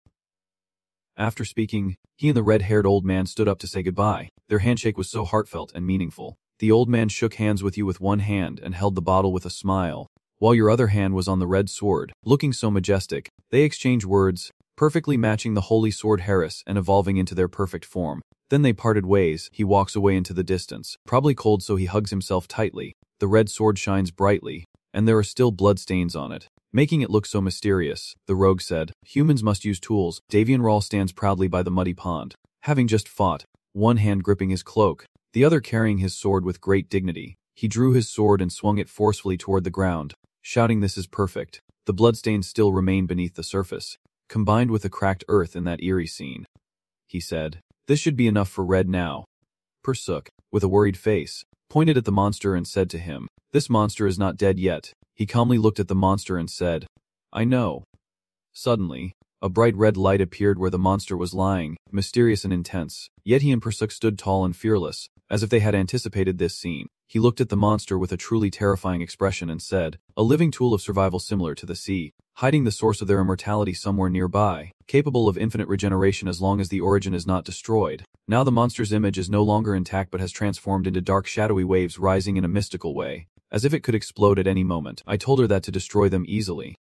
After speaking, he and the red-haired old man stood up to say goodbye. Their handshake was so heartfelt and meaningful. The old man shook hands with you with one hand and held the bottle with a smile, while your other hand was on the red sword, looking so majestic. They exchanged words, perfectly matching the holy sword Harris and evolving into their perfect form. Then they parted ways. He walks away into the distance, probably cold, so he hugs himself tightly. The red sword shines brightly, and there are still blood stains on it, making it look so mysterious. The rogue said, "Humans must use tools." Davian Rawl stands proudly by the muddy pond, having just fought, one hand gripping his cloak, the other carrying his sword with great dignity. He drew his sword and swung it forcefully toward the ground, shouting, "This is perfect." The bloodstains still remain beneath the surface, combined with the cracked earth in that eerie scene. He said, "This should be enough for Red now." Persuk, with a worried face, pointed at the monster and said to him, "This monster is not dead yet." He calmly looked at the monster and said, "I know." Suddenly, a bright red light appeared where the monster was lying, mysterious and intense. Yet he and Persuk stood tall and fearless, as if they had anticipated this scene. He looked at the monster with a truly terrifying expression and said, "A living tool of survival similar to the sea, hiding the source of their immortality somewhere nearby, capable of infinite regeneration as long as the origin is not destroyed." Now the monster's image is no longer intact but has transformed into dark shadowy waves rising in a mystical way, as if it could explode at any moment. I told her that to destroy them easily.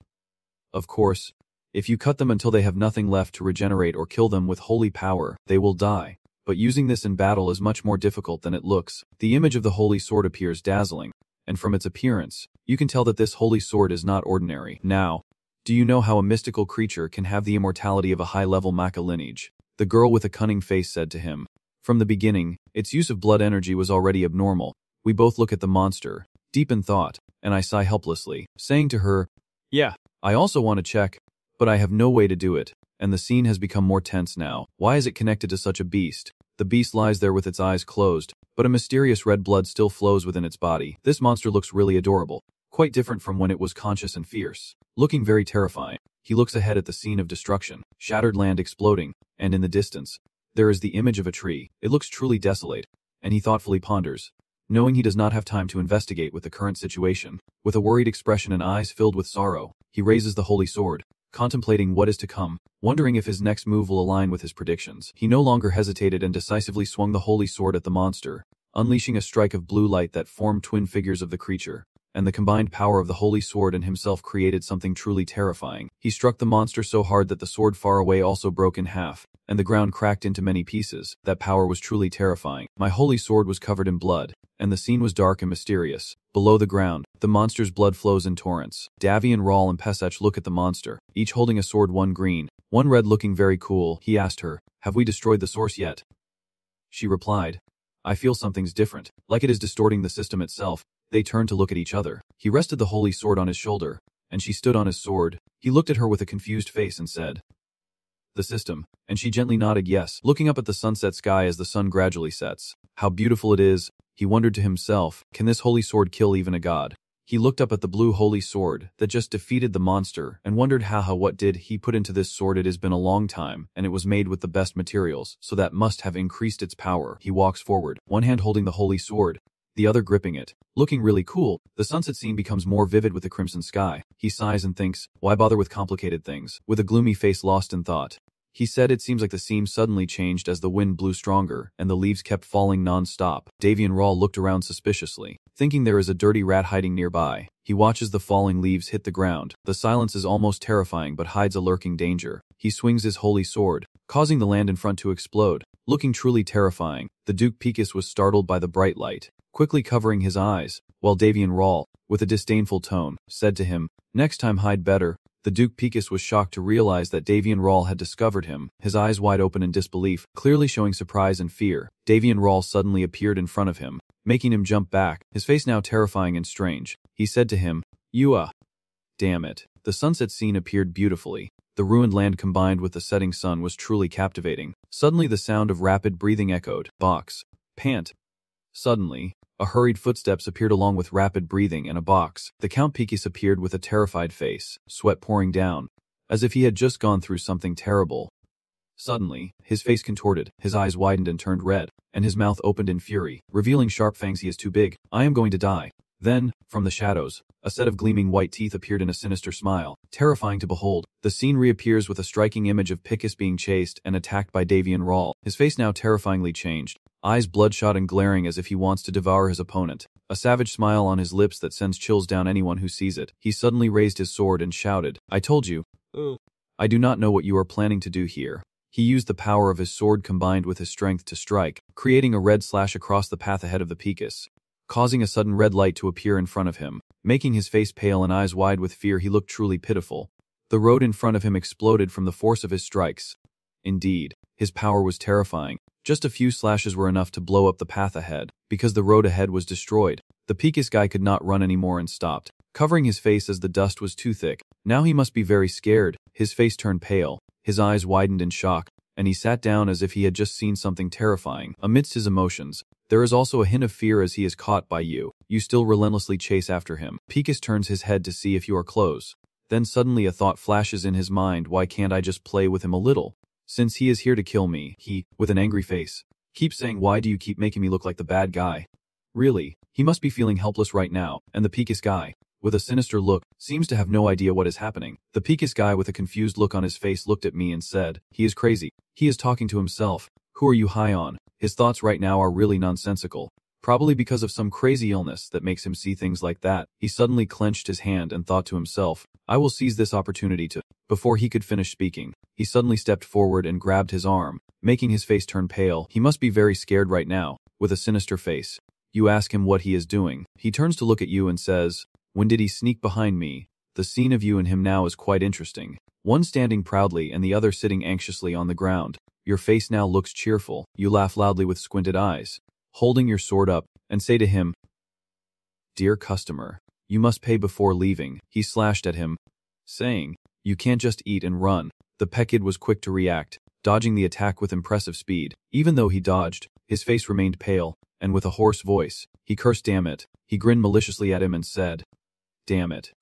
Of course, if you cut them until they have nothing left to regenerate or kill them with holy power, they will die. But using this in battle is much more difficult than it looks. The image of the holy sword appears dazzling, and from its appearance, you can tell that this holy sword is not ordinary. Now, do you know how a mystical creature can have the immortality of a high-level Manga lineage? The girl with a cunning face said to him. From the beginning, its use of blood energy was already abnormal. We both look at the monster, deep in thought, and I sigh helplessly, saying to her, "Yeah, I also want to check, but I have no way to do it." And the scene has become more tense now. Why is it connected to such a beast? The beast lies there with its eyes closed, but a mysterious red blood still flows within its body. This monster looks really adorable, quite different from when it was conscious and fierce, looking very terrifying. He looks ahead at the scene of destruction, shattered land exploding, and in the distance, there is the image of a tree. It looks truly desolate, and he thoughtfully ponders, knowing he does not have time to investigate with the current situation. With a worried expression and eyes filled with sorrow, he raises the holy sword, contemplating what is to come, wondering if his next move will align with his predictions. He no longer hesitated and decisively swung the holy sword at the monster, unleashing a strike of blue light that formed twin figures of the creature, and the combined power of the holy sword and himself created something truly terrifying. He struck the monster so hard that the sword far away also broke in half, and the ground cracked into many pieces. That power was truly terrifying. My holy sword was covered in blood, and the scene was dark and mysterious. Below the ground, the monster's blood flows in torrents. Davian Rawl and Pesach look at the monster, each holding a sword, one green, one red, looking very cool. He asked her, "Have we destroyed the source yet?" She replied, "I feel something's different, like it is distorting the system itself." They turned to look at each other. He rested the holy sword on his shoulder, and she stood on his sword. He looked at her with a confused face and said, "The system," and she gently nodded yes, looking up at the sunset sky as the sun gradually sets. How beautiful it is. He wondered to himself, can this holy sword kill even a god? He looked up at the blue holy sword that just defeated the monster and wondered what did he put into this sword? It has been a long time, and it was made with the best materials, so that must have increased its power. He walks forward, one hand holding the holy sword, the other gripping it, looking really cool. The sunset scene becomes more vivid with the crimson sky. He sighs and thinks, why bother with complicated things? With a gloomy face lost in thought, he said, it seems like the scene suddenly changed as the wind blew stronger and the leaves kept falling non-stop. Davian Rawl looked around suspiciously, thinking there is a dirty rat hiding nearby. He watches the falling leaves hit the ground. The silence is almost terrifying but hides a lurking danger. He swings his holy sword, causing the land in front to explode, looking truly terrifying. The Duke Picus was startled by the bright light, quickly covering his eyes, while Davian Rawl, with a disdainful tone, said to him, "Next time hide better." The Duke Picus was shocked to realize that Davian Rawl had discovered him, his eyes wide open in disbelief, clearly showing surprise and fear. Davian Rawl suddenly appeared in front of him, making him jump back, his face now terrifying and strange. He said to him, Damn it." The sunset scene appeared beautifully. The ruined land combined with the setting sun was truly captivating. Suddenly the sound of rapid breathing echoed. Box. Pant. Suddenly, A hurried footsteps appeared along with rapid breathing and a box. The Count Picus appeared with a terrified face, sweat pouring down, as if he had just gone through something terrible. Suddenly, his face contorted, his eyes widened and turned red, and his mouth opened in fury, revealing sharp fangs. He is too big. I am going to die. Then, from the shadows, a set of gleaming white teeth appeared in a sinister smile, terrifying to behold. The scene reappears with a striking image of Picus being chased and attacked by Davian Rawl. His face now terrifyingly changed, eyes bloodshot and glaring as if he wants to devour his opponent, a savage smile on his lips that sends chills down anyone who sees it. He suddenly raised his sword and shouted, I told you. I do not know what you are planning to do here. He used the power of his sword combined with his strength to strike, creating a red slash across the path ahead of the Picus, causing a sudden red light to appear in front of him, making his face pale and eyes wide with fear. He looked truly pitiful. The road in front of him exploded from the force of his strikes. Indeed, his power was terrifying. Just a few slashes were enough to blow up the path ahead, because the road ahead was destroyed. The Picus guy could not run anymore and stopped, covering his face as the dust was too thick. Now he must be very scared. His face turned pale, his eyes widened in shock, and he sat down as if he had just seen something terrifying. Amidst his emotions, there is also a hint of fear as he is caught by you. You still relentlessly chase after him. Picus turns his head to see if you are close. Then suddenly a thought flashes in his mind. Why can't I just play with him a little? Since he is here to kill me, he, with an angry face, keeps saying, why do you keep making me look like the bad guy? Really, he must be feeling helpless right now, and the Picus guy, with a sinister look, seems to have no idea what is happening. The Picus guy with a confused look on his face looked at me and said, he is crazy. He is talking to himself. Who are you high on? His thoughts right now are really nonsensical. Probably because of some crazy illness that makes him see things like that. He suddenly clenched his hand and thought to himself, I will seize this opportunity to... Before he could finish speaking, he suddenly stepped forward and grabbed his arm, making his face turn pale. He must be very scared right now, with a sinister face. You ask him what he is doing. He turns to look at you and says, when did he sneak behind me? The scene of you and him now is quite interesting. One standing proudly and the other sitting anxiously on the ground. Your face now looks cheerful. You laugh loudly with squinted eyes, holding your sword up, and say to him, Dear customer, you must pay before leaving. He slashed at him, saying, you can't just eat and run. The Pekid was quick to react, dodging the attack with impressive speed. Even though he dodged, his face remained pale, and with a hoarse voice, he cursed damn it. He grinned maliciously at him and said, Damn it.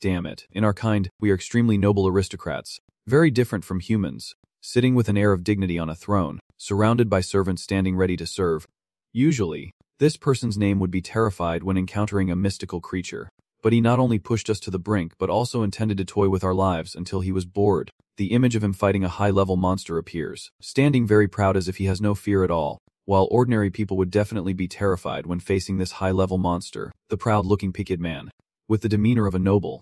Damn it. In our kind, we are extremely noble aristocrats, very different from humans, sitting with an air of dignity on a throne, surrounded by servants standing ready to serve. Usually, this person's name would be terrified when encountering a mystical creature. But he not only pushed us to the brink but also intended to toy with our lives until he was bored. The image of him fighting a high-level monster appears, standing very proud as if he has no fear at all. While ordinary people would definitely be terrified when facing this high-level monster, the proud-looking Pekid man, with the demeanor of a noble,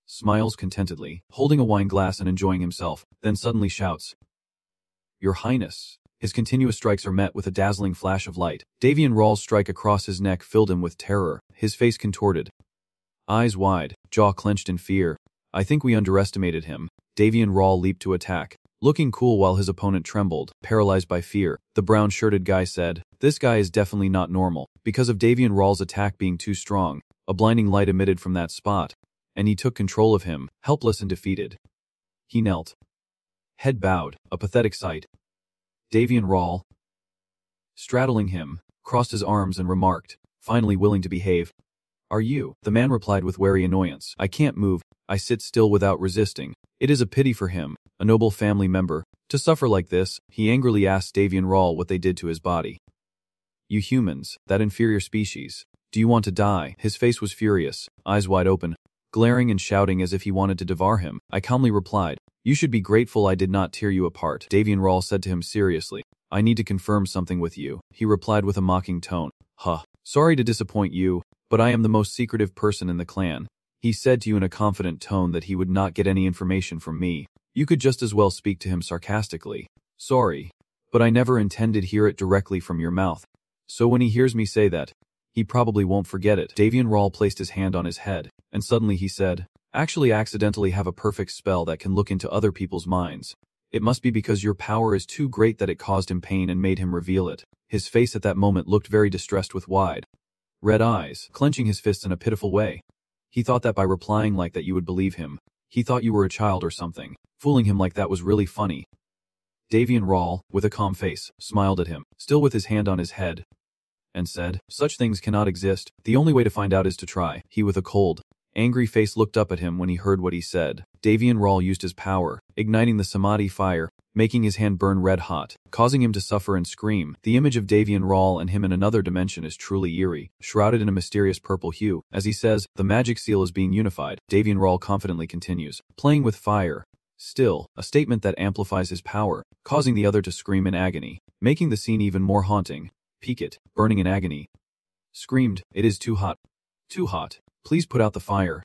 smiles contentedly, holding a wine glass and enjoying himself, then suddenly shouts, Your Highness. His continuous strikes are met with a dazzling flash of light. Davian Rawl's strike across his neck filled him with terror, his face contorted, eyes wide, jaw clenched in fear. I think we underestimated him. Davian Rawl leaped to attack, looking cool while his opponent trembled, paralyzed by fear. The brown-shirted guy said, This guy is definitely not normal. Because of Davian Rawl's attack being too strong, a blinding light emitted from that spot, and he took control of him, helpless and defeated. He knelt, head bowed, a pathetic sight. Davian Rawl, straddling him, crossed his arms and remarked, finally willing to behave, Are you? The man replied with wary annoyance, I can't move, I sit still without resisting. It is a pity for him, a noble family member, to suffer like this. He angrily asked Davian Rawl what they did to his body. You humans, that inferior species, do you want to die? His face was furious, eyes wide open, glaring and shouting as if he wanted to devour him. I calmly replied, You should be grateful I did not tear you apart. Davian Rawl said to him seriously, I need to confirm something with you. He replied with a mocking tone, Sorry to disappoint you, but I am the most secretive person in the clan. He said to you in a confident tone that he would not get any information from me. You could just as well speak to him sarcastically. Sorry, but I never intended hear it directly from your mouth. So when he hears me say that, he probably won't forget it. Davian Rawl placed his hand on his head, and suddenly he said, Actually accidentally have a perfect spell that can look into other people's minds. It must be because your power is too great that it caused him pain and made him reveal it. His face at that moment looked very distressed with wide, red eyes, clenching his fists in a pitiful way. He thought that by replying like that you would believe him. He thought you were a child or something. Fooling him like that was really funny. Davian Rawl, with a calm face, smiled at him, still with his hand on his head, and said, "Such things cannot exist. The only way to find out is to try." He with a cold, angry face looked up at him when he heard what he said. Davian Rawl used his power, igniting the samadhi fire, making his hand burn red hot, causing him to suffer and scream. The image of Davian Rawl and him in another dimension is truly eerie, shrouded in a mysterious purple hue. As he says, the magic seal is being unified. Davian Rawl confidently continues, playing with fire. Still, a statement that amplifies his power, causing the other to scream in agony, making the scene even more haunting. Peek, burning in agony, screamed, "It is too hot. Too hot. Please put out the fire."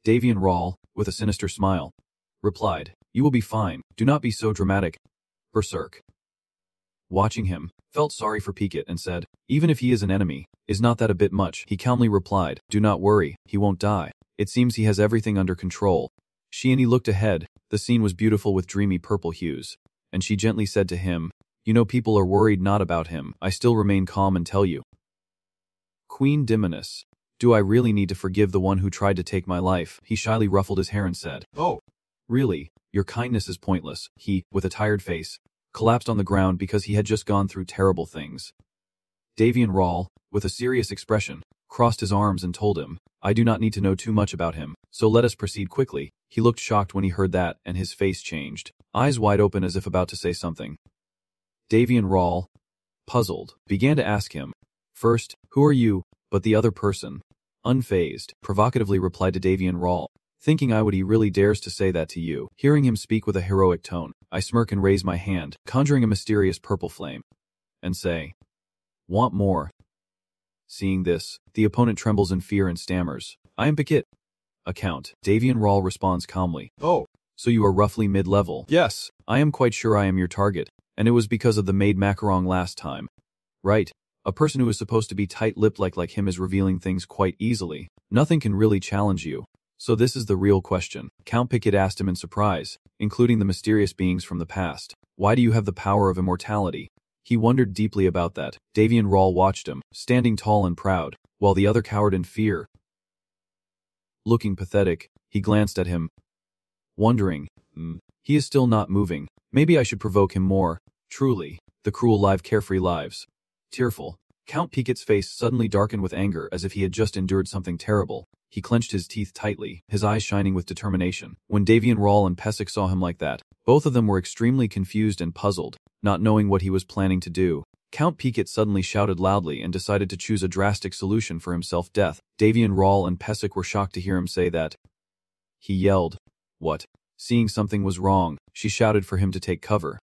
Davian Rawl, with a sinister smile, replied, "You will be fine. Do not be so dramatic." Berserk, watching him, felt sorry for Peek and said, "Even if he is an enemy, is not that a bit much?" He calmly replied, "Do not worry, he won't die. It seems he has everything under control." She and he looked ahead. The scene was beautiful with dreamy purple hues, and she gently said to him, "You know people are worried not about him. I still remain calm and tell you." Queen Dimonus, "Do I really need to forgive the one who tried to take my life?" He shyly ruffled his hair and said, "Oh, really? Your kindness is pointless." He, with a tired face, collapsed on the ground because he had just gone through terrible things. Davian Rawl, with a serious expression, crossed his arms and told him, "I do not need to know too much about him, so let us proceed quickly." He looked shocked when he heard that, and his face changed, eyes wide open as if about to say something. Davian Rawl, puzzled, began to ask him, "First, who are you?" But the other person, unfazed, provocatively replied to Davian Rawl, "Thinking I would he really dares to say that to you." Hearing him speak with a heroic tone, I smirk and raise my hand, conjuring a mysterious purple flame, and say, "Want more?" Seeing this, the opponent trembles in fear and stammers, "I am Pikit." Account. Davian Rawl responds calmly, "Oh, so you are roughly mid-level." "Yes, I am quite sure I am your target, and it was because of the maid macaron last time." "Right. A person who is supposed to be tight-lipped like him is revealing things quite easily. Nothing can really challenge you. So this is the real question." Count Pikit asked him in surprise, including the mysterious beings from the past. "Why do you have the power of immortality?" He wondered deeply about that. Davian Rawl watched him, standing tall and proud, while the other cowered in fear. Looking pathetic, he glanced at him, wondering, he is still not moving. Maybe I should provoke him more. Truly, the cruel live carefree lives. Tearful, Count Pikit's face suddenly darkened with anger as if he had just endured something terrible. He clenched his teeth tightly, his eyes shining with determination. When Davian Rawl and Pesek saw him like that, both of them were extremely confused and puzzled, not knowing what he was planning to do. Count Pikit suddenly shouted loudly and decided to choose a drastic solution for himself: death. Davian Rawl and Pesek were shocked to hear him say that. He yelled, "What?" Seeing something was wrong, she shouted for him to take cover.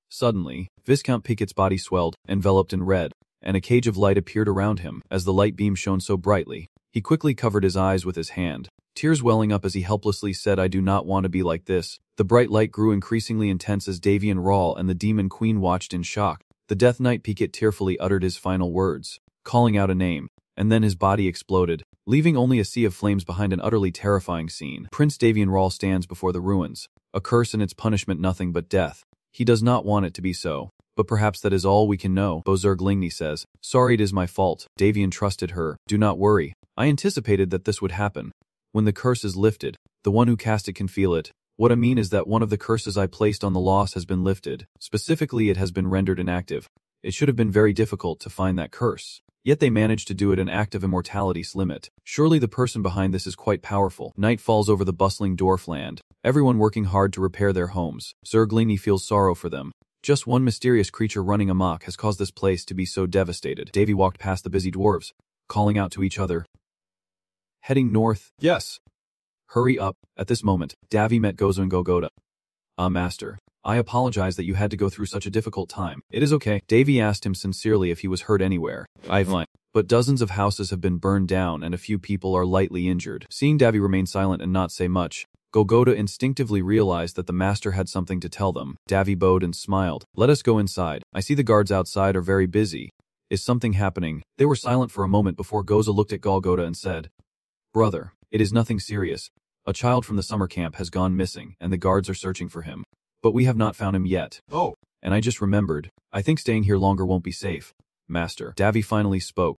Suddenly, Viscount Pikit's body swelled, enveloped in red, and a cage of light appeared around him. As the light beam shone so brightly, he quickly covered his eyes with his hand, tears welling up as he helplessly said, "I do not want to be like this." The bright light grew increasingly intense as Davian Rawl and the Demon Queen watched in shock. The Death Knight Pikit tearfully uttered his final words, calling out a name, and then his body exploded, leaving only a sea of flames behind. An utterly terrifying scene. Prince Davian Rawl stands before the ruins, a curse and its punishment nothing but death. He does not want it to be so, but perhaps that is all we can know. Bozerg Lingni says, "Sorry, it is my fault." Davian trusted her. "Do not worry. I anticipated that this would happen. When the curse is lifted, the one who cast it can feel it. What I mean is that one of the curses I placed on the loss has been lifted. Specifically, it has been rendered inactive. It should have been very difficult to find that curse. Yet they managed to do it. An act of immortality's limit. Surely the person behind this is quite powerful." Night falls over the bustling Dwarfland, everyone working hard to repair their homes. Zerglini feels sorrow for them. Just one mysterious creature running amok has caused this place to be so devastated. Davy walked past the busy dwarves, calling out to each other. Heading north. Yes. Hurry up. At this moment, Davy met Gozo and Gogoda. Master, I apologize that you had to go through such a difficult time." "It is okay." Davy asked him sincerely if he was hurt anywhere. "I've lied. But dozens of houses have been burned down and a few people are lightly injured." Seeing Davy remain silent and not say much, Gogoda instinctively realized that the master had something to tell them. Davy bowed and smiled. "Let us go inside. I see the guards outside are very busy. Is something happening?" They were silent for a moment before Gozo looked at Golgoda and said, "Brother, it is nothing serious. A child from the summer camp has gone missing and the guards are searching for him. But we have not found him yet. Oh, and I just remembered, I think staying here longer won't be safe, Master." Davy finally spoke.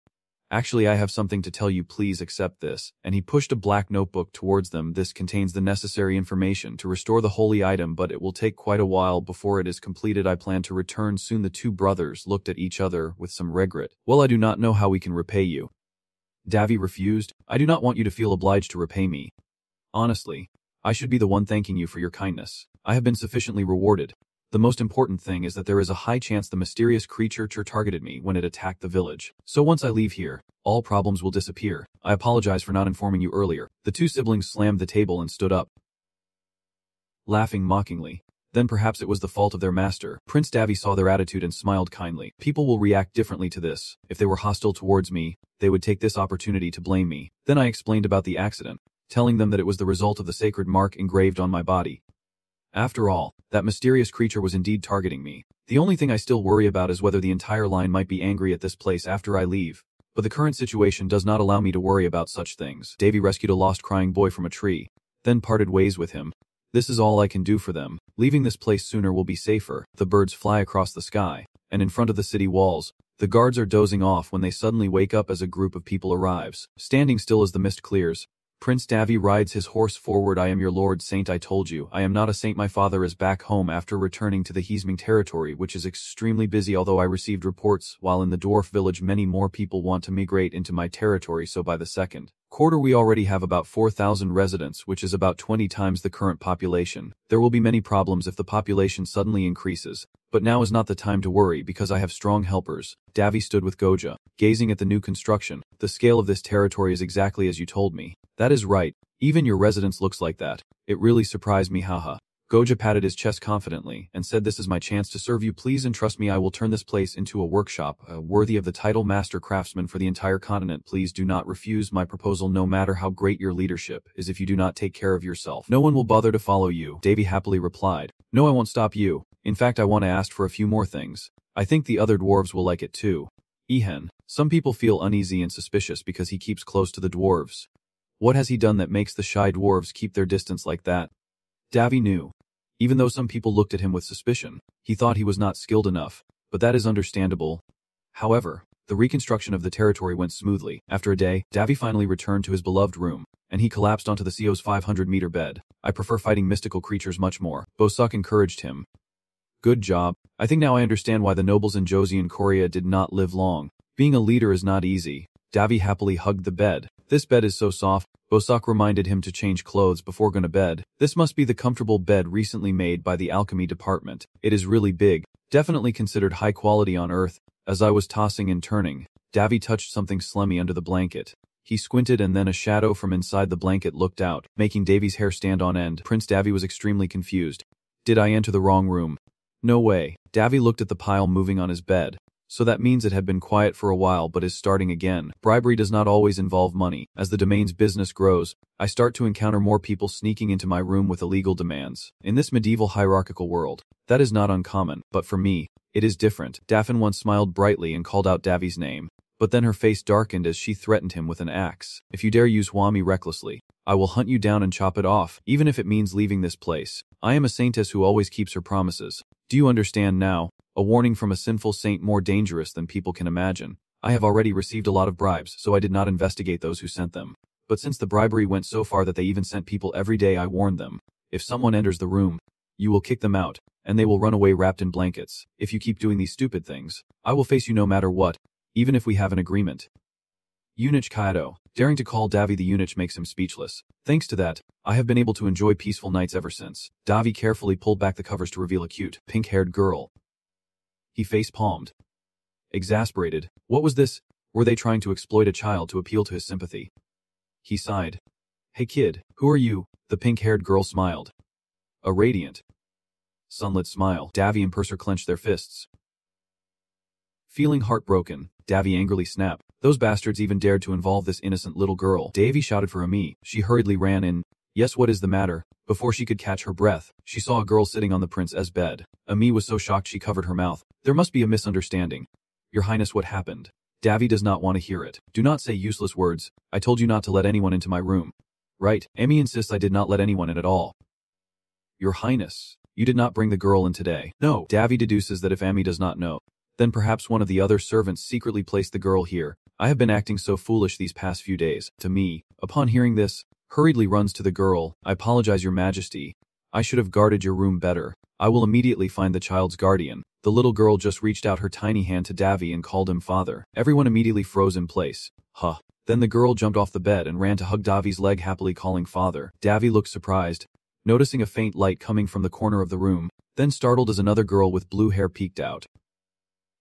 Actually, I have something to tell you, please accept this. And he pushed a black notebook towards them. This contains the necessary information to restore the holy item, but it will take quite a while before it is completed. I plan to return soon. The two brothers looked at each other with some regret. Well, I do not know how we can repay you. Davy refused. I do not want you to feel obliged to repay me. Honestly, I should be the one thanking you for your kindness. I have been sufficiently rewarded. The most important thing is that there is a high chance the mysterious creature targeted me when it attacked the village. So once I leave here, all problems will disappear. I apologize for not informing you earlier. The two siblings slammed the table and stood up, laughing mockingly. Then perhaps it was the fault of their master. Prince Davy saw their attitude and smiled kindly. People will react differently to this. If they were hostile towards me, they would take this opportunity to blame me. Then I explained about the accident, telling them that it was the result of the sacred mark engraved on my body. After all, that mysterious creature was indeed targeting me. The only thing I still worry about is whether the entire line might be angry at this place after I leave. But the current situation does not allow me to worry about such things. Davy rescued a lost crying boy from a tree, then parted ways with him. This is all I can do for them. Leaving this place sooner will be safer. The birds fly across the sky, and in front of the city walls, the guards are dozing off when they suddenly wake up as a group of people arrives. Standing still as the mist clears, Prince Davy rides his horse forward. I am your lord saint. I told you, I am not a saint. My father is back home after returning to the Heisming territory, which is extremely busy. Although I received reports while in the dwarf village many more people want to migrate into my territory, so by the second quarter we already have about 4,000 residents, which is about 20 times the current population. There will be many problems if the population suddenly increases, but now is not the time to worry because I have strong helpers. Davy stood with Goja, gazing at the new construction. The scale of this territory is exactly as you told me. That is right. Even your residence looks like that. It really surprised me, haha. Goja patted his chest confidently and said, this is my chance to serve you. Please entrust me. I will turn this place into a workshop, worthy of the title Master Craftsman for the entire continent. Please do not refuse my proposal, no matter how great your leadership is. If you do not take care of yourself, no one will bother to follow you. Davy happily replied, no, I won't stop you. In fact, I want to ask for a few more things. I think the other dwarves will like it too. Ehen, some people feel uneasy and suspicious because he keeps close to the dwarves. What has he done that makes the shy dwarves keep their distance like that? Davy knew. Even though some people looked at him with suspicion, he thought he was not skilled enough, but that is understandable. However, the reconstruction of the territory went smoothly. After a day, Davy finally returned to his beloved room, and he collapsed onto the CO's 500-meter bed. I prefer fighting mystical creatures much more. Bosak encouraged him. Good job. I think now I understand why the nobles in Josie and Korea did not live long. Being a leader is not easy. Davy happily hugged the bed. This bed is so soft. Bosak reminded him to change clothes before going to bed. This must be the comfortable bed recently made by the alchemy department. It is really big, definitely considered high quality on Earth. As I was tossing and turning, Davy touched something slimy under the blanket. He squinted and then a shadow from inside the blanket looked out, making Davy's hair stand on end. Prince Davy was extremely confused. Did I enter the wrong room? No way. Davy looked at the pile moving on his bed. So that means it had been quiet for a while but is starting again. Bribery does not always involve money. As the domain's business grows, I start to encounter more people sneaking into my room with illegal demands. In this medieval hierarchical world, that is not uncommon, but for me, it is different. Daphne once smiled brightly and called out Davy's name, but then her face darkened as she threatened him with an axe. If you dare use Wami recklessly, I will hunt you down and chop it off, even if it means leaving this place. I am a saintess who always keeps her promises. Do you understand now? A warning from a sinful saint more dangerous than people can imagine. I have already received a lot of bribes, so I did not investigate those who sent them. But since the bribery went so far that they even sent people every day, I warned them. If someone enters the room, you will kick them out, and they will run away wrapped in blankets. If you keep doing these stupid things, I will face you no matter what, even if we have an agreement. Eunuch Kaido. Daring to call Davy the eunuch makes him speechless. Thanks to that, I have been able to enjoy peaceful nights ever since. Davy carefully pulled back the covers to reveal a cute, pink-haired girl. He face-palmed. Exasperated. What was this? Were they trying to exploit a child to appeal to his sympathy? He sighed. Hey kid, who are you? The pink-haired girl smiled. A radiant, sunlit smile. Davy and Purser clenched their fists. Feeling heartbroken, Davy angrily snapped. Those bastards even dared to involve this innocent little girl. Davy shouted for Ami. She hurriedly ran in. Yes, what is the matter? Before she could catch her breath, she saw a girl sitting on the prince's bed. Ami was so shocked she covered her mouth. There must be a misunderstanding. Your Highness, what happened? Davy does not want to hear it. Do not say useless words. I told you not to let anyone into my room. Right, Ami insists I did not let anyone in at all. Your Highness, you did not bring the girl in today. No. Davy deduces that if Ami does not know, then perhaps one of the other servants secretly placed the girl here. I have been acting so foolish these past few days. To me, upon hearing this, hurriedly runs to the girl. I apologize, Your Majesty. I should have guarded your room better. I will immediately find the child's guardian. The little girl just reached out her tiny hand to Davy and called him father. Everyone immediately froze in place. Huh. Then the girl jumped off the bed and ran to hug Davy's leg, happily calling father. Davy looked surprised, noticing a faint light coming from the corner of the room, then startled as another girl with blue hair peeked out.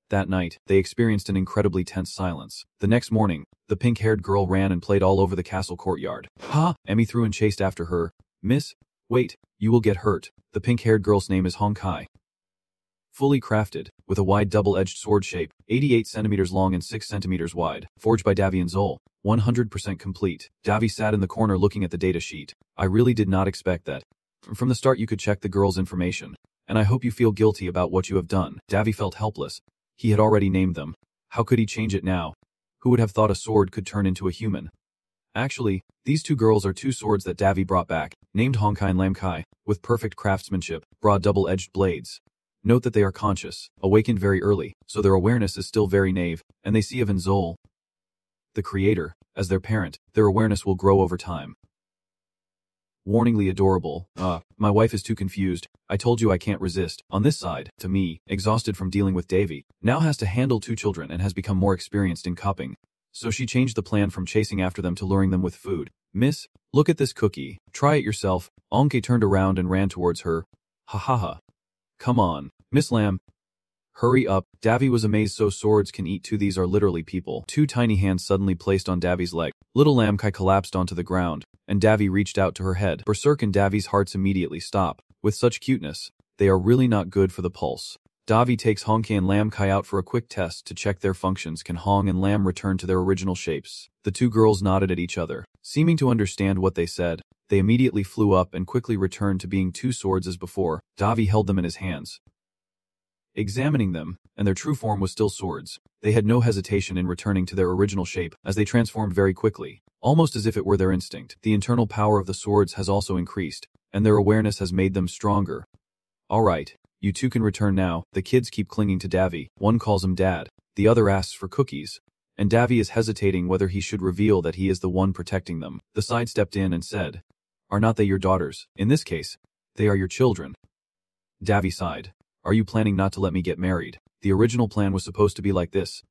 That night, they experienced an incredibly tense silence. The next morning, the pink-haired girl ran and played all over the castle courtyard. Ha! Emmy threw and chased after her. Miss, wait, you will get hurt. The pink-haired girl's name is Honkai. Fully crafted, with a wide double-edged sword shape, 88 centimeters long and 6 centimeters wide, forged by Davy and Zol, 100% complete. Davy sat in the corner looking at the data sheet. I really did not expect that. From the start you could check the girl's information, and I hope you feel guilty about what you have done. Davy felt helpless. He had already named them. How could he change it now? Who would have thought a sword could turn into a human? Actually, these two girls are two swords that Davy brought back, named Honkai and Lamkai, with perfect craftsmanship, broad double-edged blades. Note that they are conscious, awakened very early, so their awareness is still very naive, and they see Evan Zol, the creator, as their parent. Their awareness will grow over time. Warningly adorable. My wife is too confused. I told you I can't resist. On this side, to me, exhausted from dealing with Davy, now has to handle two children and has become more experienced in cupping. So she changed the plan from chasing after them to luring them with food. Miss, look at this cookie. Try it yourself. Anke turned around and ran towards her. Ha ha ha. Come on, Miss Lamb. Hurry up. Davy was amazed, so swords can eat too. These are literally people. Two tiny hands suddenly placed on Davy's leg. Little Lamkai collapsed onto the ground, and Davy reached out to her head. Berserk and Davy's hearts immediately stop. With such cuteness, they are really not good for the pulse. Davy takes Honkai and Lamkai out for a quick test to check their functions. Can Hong and Lam return to their original shapes? The two girls nodded at each other, seeming to understand what they said. They immediately flew up and quickly returned to being two swords as before. Davy held them in his hands, examining them, and their true form was still swords. They had no hesitation in returning to their original shape, as they transformed very quickly, almost as if it were their instinct. The internal power of the swords has also increased, and their awareness has made them stronger. Alright, you two can return now. The kids keep clinging to Davy. One calls him Dad, the other asks for cookies, and Davy is hesitating whether he should reveal that he is the one protecting them. The side stepped in and said, Are not they your daughters? In this case, they are your children. Davy sighed. Are you planning not to let me get married? The original plan was supposed to be like this.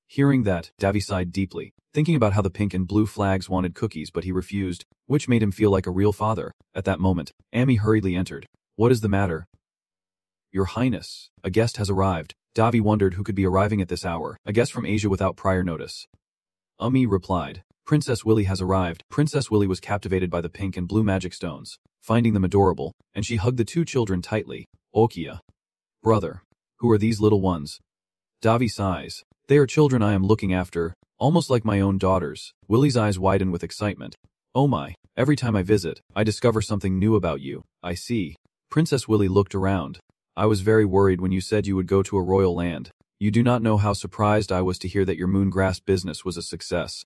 Hearing that, Davy sighed deeply, thinking about how the pink and blue flags wanted cookies but he refused, which made him feel like a real father. At that moment, Amy hurriedly entered. What is the matter? Your Highness, a guest has arrived. Davy wondered who could be arriving at this hour. A guest from Asia without prior notice. Umi replied. Princess Willy has arrived. Princess Willy was captivated by the pink and blue magic stones, finding them adorable, and she hugged the two children tightly. Okia. Brother. Who are these little ones? Davy sighs. They are children I am looking after, almost like my own daughters. Willy's eyes widen with excitement. Oh my, every time I visit, I discover something new about you. I see. Princess Willy looked around. I was very worried when you said you would go to a royal land. You do not know how surprised I was to hear that your moongrass business was a success.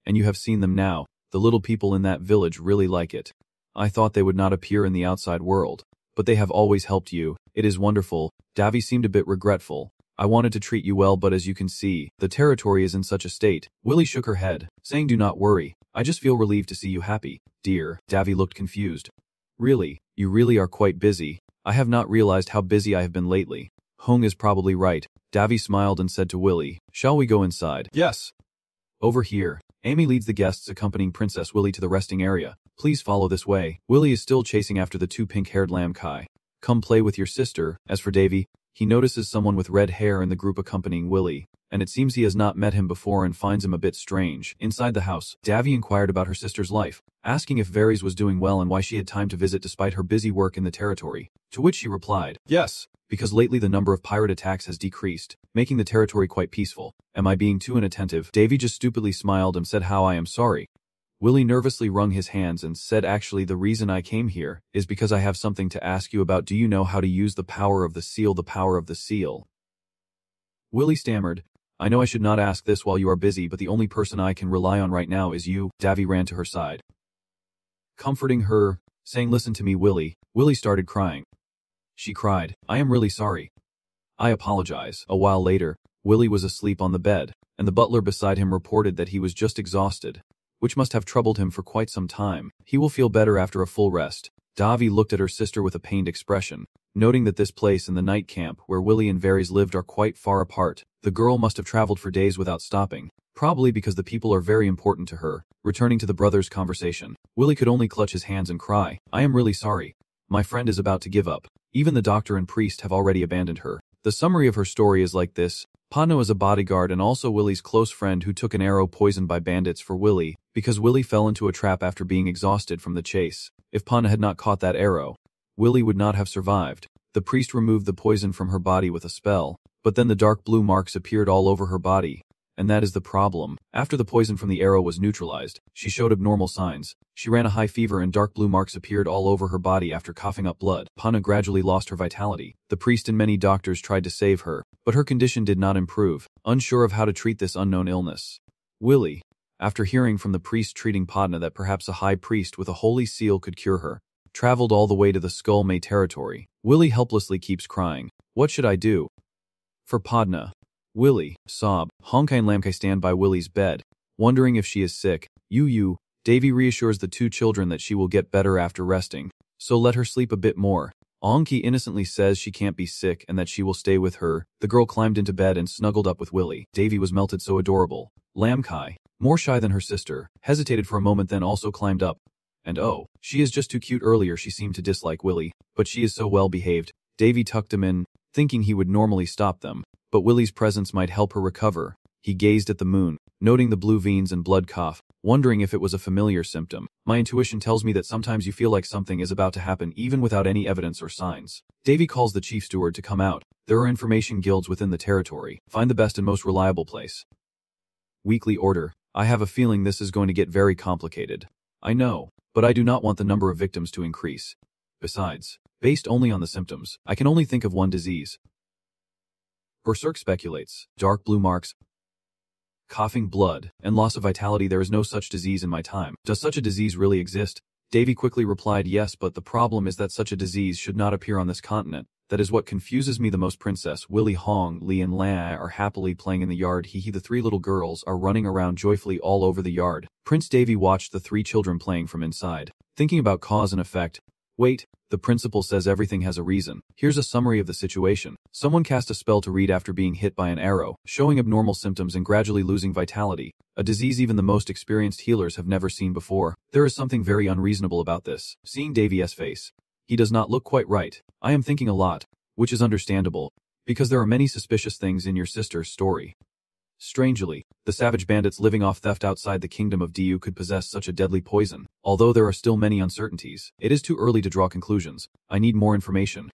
And you have seen them now. The little people in that village really like it. I thought they would not appear in the outside world, but they have always helped you. It is wonderful. Davy seemed a bit regretful. I wanted to treat you well, but as you can see, the territory is in such a state. Willy shook her head, saying do not worry. I just feel relieved to see you happy. Dear. Davy looked confused. Really, you really are quite busy. I have not realized how busy I have been lately. Hong is probably right. Davy smiled and said to Willy, shall we go inside? Yes. Over here. Amy leads the guests accompanying Princess Willy to the resting area. Please follow this way. Willy is still chasing after the two pink-haired Lamkai. Come play with your sister. As for Davy, he notices someone with red hair in the group accompanying Willy, and it seems he has not met him before and finds him a bit strange. Inside the house, Davy inquired about her sister's life, asking if Varys was doing well and why she had time to visit despite her busy work in the territory, to which she replied, yes, because lately the number of pirate attacks has decreased, making the territory quite peaceful. Am I being too inattentive? Davy just stupidly smiled and said how I am sorry. Willy nervously wrung his hands and said actually the reason I came here is because I have something to ask you about. Do you know how to use the power of the seal? The power of the seal. Willy stammered, I know I should not ask this while you are busy, but the only person I can rely on right now is you. Davy ran to her side, comforting her, saying listen to me Willy. Willy started crying. She cried, I am really sorry. I apologize. A while later, Willy was asleep on the bed. and the butler beside him reported that he was just exhausted, which must have troubled him for quite some time. He will feel better after a full rest. Davi looked at her sister with a pained expression, noting that this place and the night camp where Willie and Varys lived are quite far apart. The girl must have traveled for days without stopping, probably because the people are very important to her. Returning to the brothers' conversation, Willie could only clutch his hands and cry, "I am really sorry. My friend is about to give up. Even the doctor and priest have already abandoned her." The summary of her story is like this. Pano is a bodyguard and also Willie's close friend who took an arrow poisoned by bandits for Willie, because Willie fell into a trap after being exhausted from the chase. If Pana had not caught that arrow, Willie would not have survived. The priest removed the poison from her body with a spell, but then the dark blue marks appeared all over her body. And that is the problem. After the poison from the arrow was neutralized, she showed abnormal signs. She ran a high fever and dark blue marks appeared all over her body after coughing up blood. Pana gradually lost her vitality. The priest and many doctors tried to save her, but her condition did not improve, unsure of how to treat this unknown illness. Willie, after hearing from the priest treating Padna that perhaps a high priest with a holy seal could cure her, traveled all the way to the Skull May territory. Willie helplessly keeps crying. What should I do? For Padna. Willie, sob. Honkai and Lamkai stand by Willie's bed, wondering if she is sick. Davy reassures the two children that she will get better after resting, so let her sleep a bit more. Anki innocently says she can't be sick and that she will stay with her. The girl climbed into bed and snuggled up with Willie. Davy was melted so adorable. Lamkai, more shy than her sister, hesitated for a moment then also climbed up. And oh, she is just too cute. Earlier she seemed to dislike Willie, but she is so well behaved. Davy tucked him in, thinking he would normally stop them, but Willie's presence might help her recover. He gazed at the moon, noting the blue veins and blood cough, wondering if it was a familiar symptom. My intuition tells me that sometimes you feel like something is about to happen even without any evidence or signs. Davy calls the chief steward to come out. There are information guilds within the territory. Find the best and most reliable place. Weekly order. I have a feeling this is going to get very complicated. I know, but I do not want the number of victims to increase. Besides, based only on the symptoms, I can only think of one disease. Berserk speculates. Dark blue marks, coughing blood, and loss of vitality. There is no such disease in my time. Does such a disease really exist? Davy quickly replied yes, but the problem is that such a disease should not appear on this continent. That is what confuses me the most. Princess Willie, Hong, Li and La are happily playing in the yard. The three little girls are running around joyfully all over the yard. Prince Davy watched the three children playing from inside, thinking about cause and effect. Wait, the principal says everything has a reason. Here's a summary of the situation. Someone cast a spell to read after being hit by an arrow, showing abnormal symptoms and gradually losing vitality. A disease even the most experienced healers have never seen before. There is something very unreasonable about this. Seeing Davy's face, he does not look quite right. I am thinking a lot, which is understandable, because there are many suspicious things in your sister's story. Strangely, the savage bandits living off theft outside the kingdom of Diu could possess such a deadly poison. Although there are still many uncertainties, it is too early to draw conclusions. I need more information.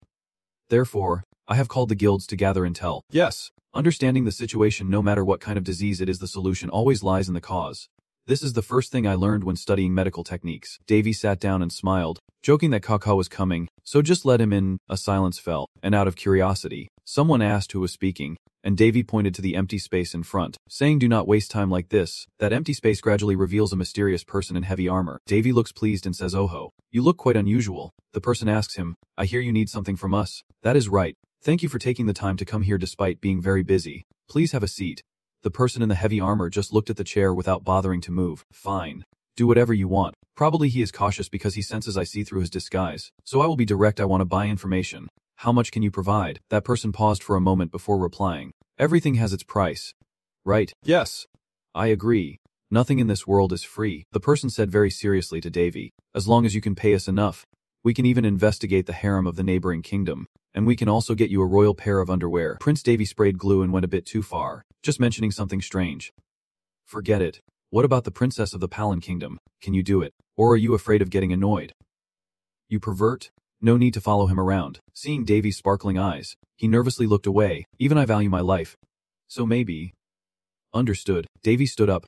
Therefore, I have called the guilds to gather intel. Yes, understanding the situation no matter what kind of disease it is, the solution always lies in the cause. This is the first thing I learned when studying medical techniques. Davy sat down and smiled, joking that Kaka was coming, so just let him in. A silence fell, and out of curiosity, someone asked who was speaking, and Davy pointed to the empty space in front, saying do not waste time like this. That empty space gradually reveals a mysterious person in heavy armor. Davy looks pleased and says, "Oho, you look quite unusual." The person asks him, "I hear you need something from us." "That is right. Thank you for taking the time to come here despite being very busy. Please have a seat." The person in the heavy armor just looked at the chair without bothering to move. "Fine. Do whatever you want." Probably he is cautious because he senses I see through his disguise. "So I will be direct. I want to buy information. How much can you provide?" That person paused for a moment before replying. "Everything has its price. Right?" "Yes. I agree. Nothing in this world is free," the person said very seriously to Davy. "As long as you can pay us enough, we can even investigate the harem of the neighboring kingdom, and we can also get you a royal pair of underwear." Prince Davy sprayed glue and went a bit too far, just mentioning something strange. "Forget it. What about the princess of the Palin kingdom? Can you do it? Or are you afraid of getting annoyed?" "You pervert. No need to follow him around." Seeing Davy's sparkling eyes, he nervously looked away. "Even I value my life. So maybe." "Understood." Davy stood up.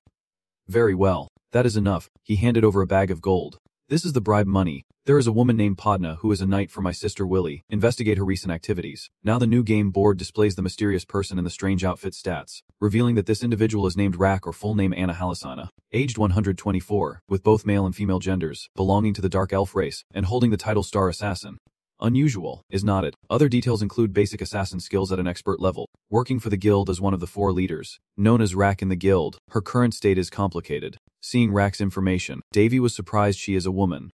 "Very well. That is enough." He handed over a bag of gold. "This is the bribe money. There is a woman named Padna who is a knight for my sister Willie. Investigate her recent activities." Now the new game board displays the mysterious person in the strange outfit stats, revealing that this individual is named Rak, or full name Anna Halisana, aged 124, with both male and female genders, belonging to the dark elf race, and holding the title Star Assassin. Unusual, is not it? Other details include basic assassin skills at an expert level, working for the guild as one of the 4 leaders, known as Rack in the guild. Her current state is complicated. Seeing Rack's information, Davy was surprised she is a woman.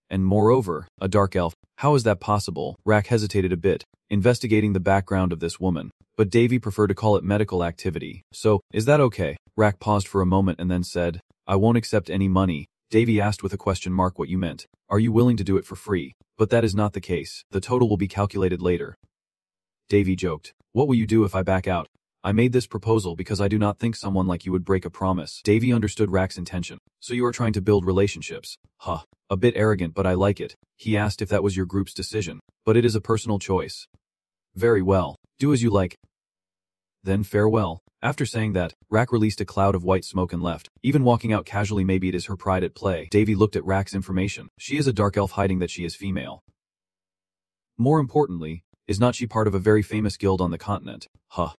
And moreover, a dark elf. How is that possible? Rack hesitated a bit, investigating the background of this woman, but Davy preferred to call it medical activity. So, is that okay? Rack paused for a moment and then said, I won't accept any money. Davy asked with a question mark what you meant. Are you willing to do it for free? But that is not the case. The total will be calculated later. Davy joked. What will you do if I back out? I made this proposal because I do not think someone like you would break a promise. Davy understood Rack's intention. So you are trying to build relationships. Huh. A bit arrogant, but I like it. He asked if that was your group's decision. But it is a personal choice. Very well. Do as you like. Then farewell. After saying that, Rack released a cloud of white smoke and left. Even walking out casually, maybe it is her pride at play. Davy looked at Rack's information. She is a dark elf hiding that she is female. More importantly, is not she part of a very famous guild on the continent? Huh.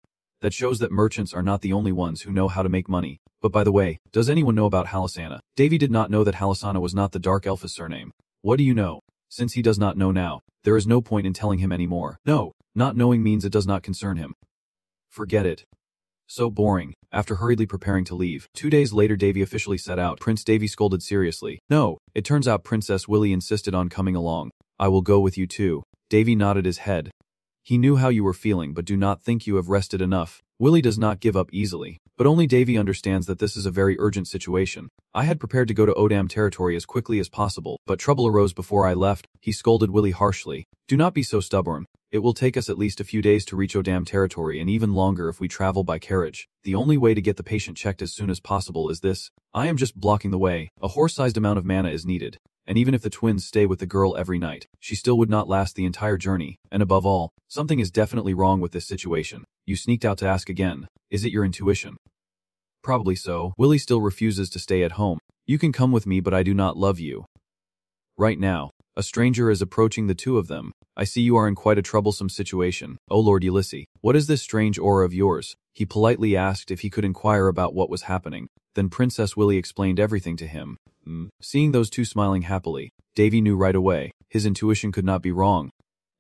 That shows that merchants are not the only ones who know how to make money. But by the way, does anyone know about Halisana? Davy did not know that Halisana was not the dark elf's surname. What do you know? Since he does not know now, there is no point in telling him anymore. No, not knowing means it does not concern him. Forget it. So boring. After hurriedly preparing to leave, 2 days later Davy officially set out. Prince Davy scolded seriously. No, it turns out Princess Willy insisted on coming along. I will go with you too. Davy nodded his head. He knew how you were feeling, but do not think you have rested enough. Willy does not give up easily, but only Davy understands that this is a very urgent situation. I had prepared to go to Odam territory as quickly as possible, but trouble arose before I left. He scolded Willy harshly. Do not be so stubborn. It will take us at least a few days to reach Odam territory and even longer if we travel by carriage. The only way to get the patient checked as soon as possible is this. I am just blocking the way. A horse-sized amount of mana is needed. And even if the twins stay with the girl every night, she still would not last the entire journey. And above all, something is definitely wrong with this situation. You sneaked out to ask again. Is it your intuition? Probably so. Willy still refuses to stay at home. You can come with me, but I do not love you. Right now, a stranger is approaching the two of them. I see you are in quite a troublesome situation. Oh Lord Ulysses, what is this strange aura of yours? He politely asked if he could inquire about what was happening. Then Princess Willy explained everything to him. Seeing those two smiling happily, Davy knew right away. His intuition could not be wrong.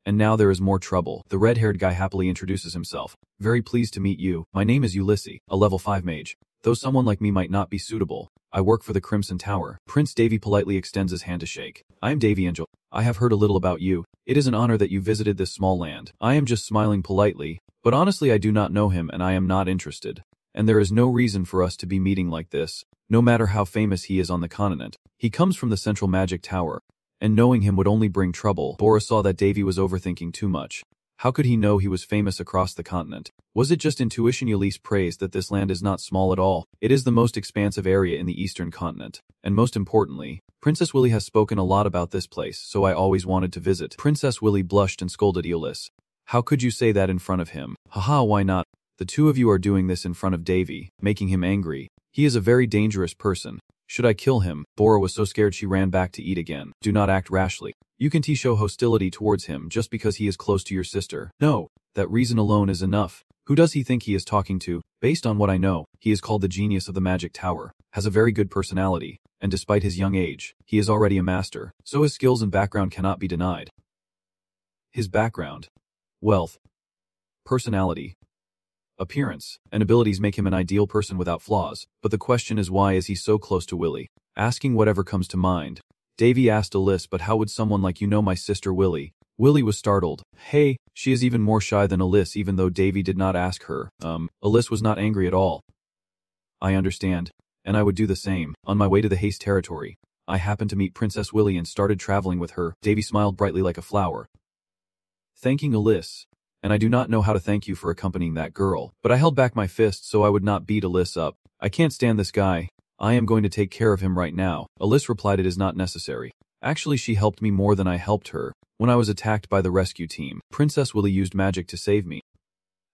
And now there is more trouble. The red-haired guy happily introduces himself. Very pleased to meet you. My name is Ulysses, a level 5 mage. Though someone like me might not be suitable, I work for the Crimson Tower. Prince Davy politely extends his hand to shake. I am Davy Angel. I have heard a little about you. It is an honor that you visited this small land. I am just smiling politely, but honestly I do not know him and I am not interested. And there is no reason for us to be meeting like this, no matter how famous he is on the continent. He comes from the Central Magic Tower, and knowing him would only bring trouble. Bora saw that Davy was overthinking too much. How could he know he was famous across the continent? Was it just intuition? Ulysses praised that this land is not small at all. It is the most expansive area in the eastern continent. And most importantly, Princess Willy has spoken a lot about this place, so I always wanted to visit. Princess Willy blushed and scolded Ulysses. How could you say that in front of him? Haha, why not? The two of you are doing this in front of Davy, making him angry. He is a very dangerous person. Should I kill him? Bora was so scared she ran back to eat again. Do not act rashly. You can show hostility towards him just because he is close to your sister. No, that reason alone is enough. Who does he think he is talking to? Based on what I know, he is called the genius of the Magic Tower, has a very good personality, and despite his young age, he is already a master, so his skills and background cannot be denied. His background, wealth, personality, appearance, and abilities make him an ideal person without flaws, but the question is why is he so close to Willy? Asking whatever comes to mind. Davy asked Alice, but how would someone like you know my sister Willy? Willy was startled. Hey, she is even more shy than Alice even though Davy did not ask her. Alice was not angry at all. I understand, and I would do the same. On my way to the Haste territory, I happened to meet Princess Willy and started traveling with her. Davy smiled brightly like a flower. Thanking Alice. And I do not know how to thank you for accompanying that girl, but I held back my fist so I would not beat Alice up. I can't stand this guy. I am going to take care of him right now. Alice replied it is not necessary. Actually she helped me more than I helped her. When I was attacked by the rescue team, Princess Willy used magic to save me.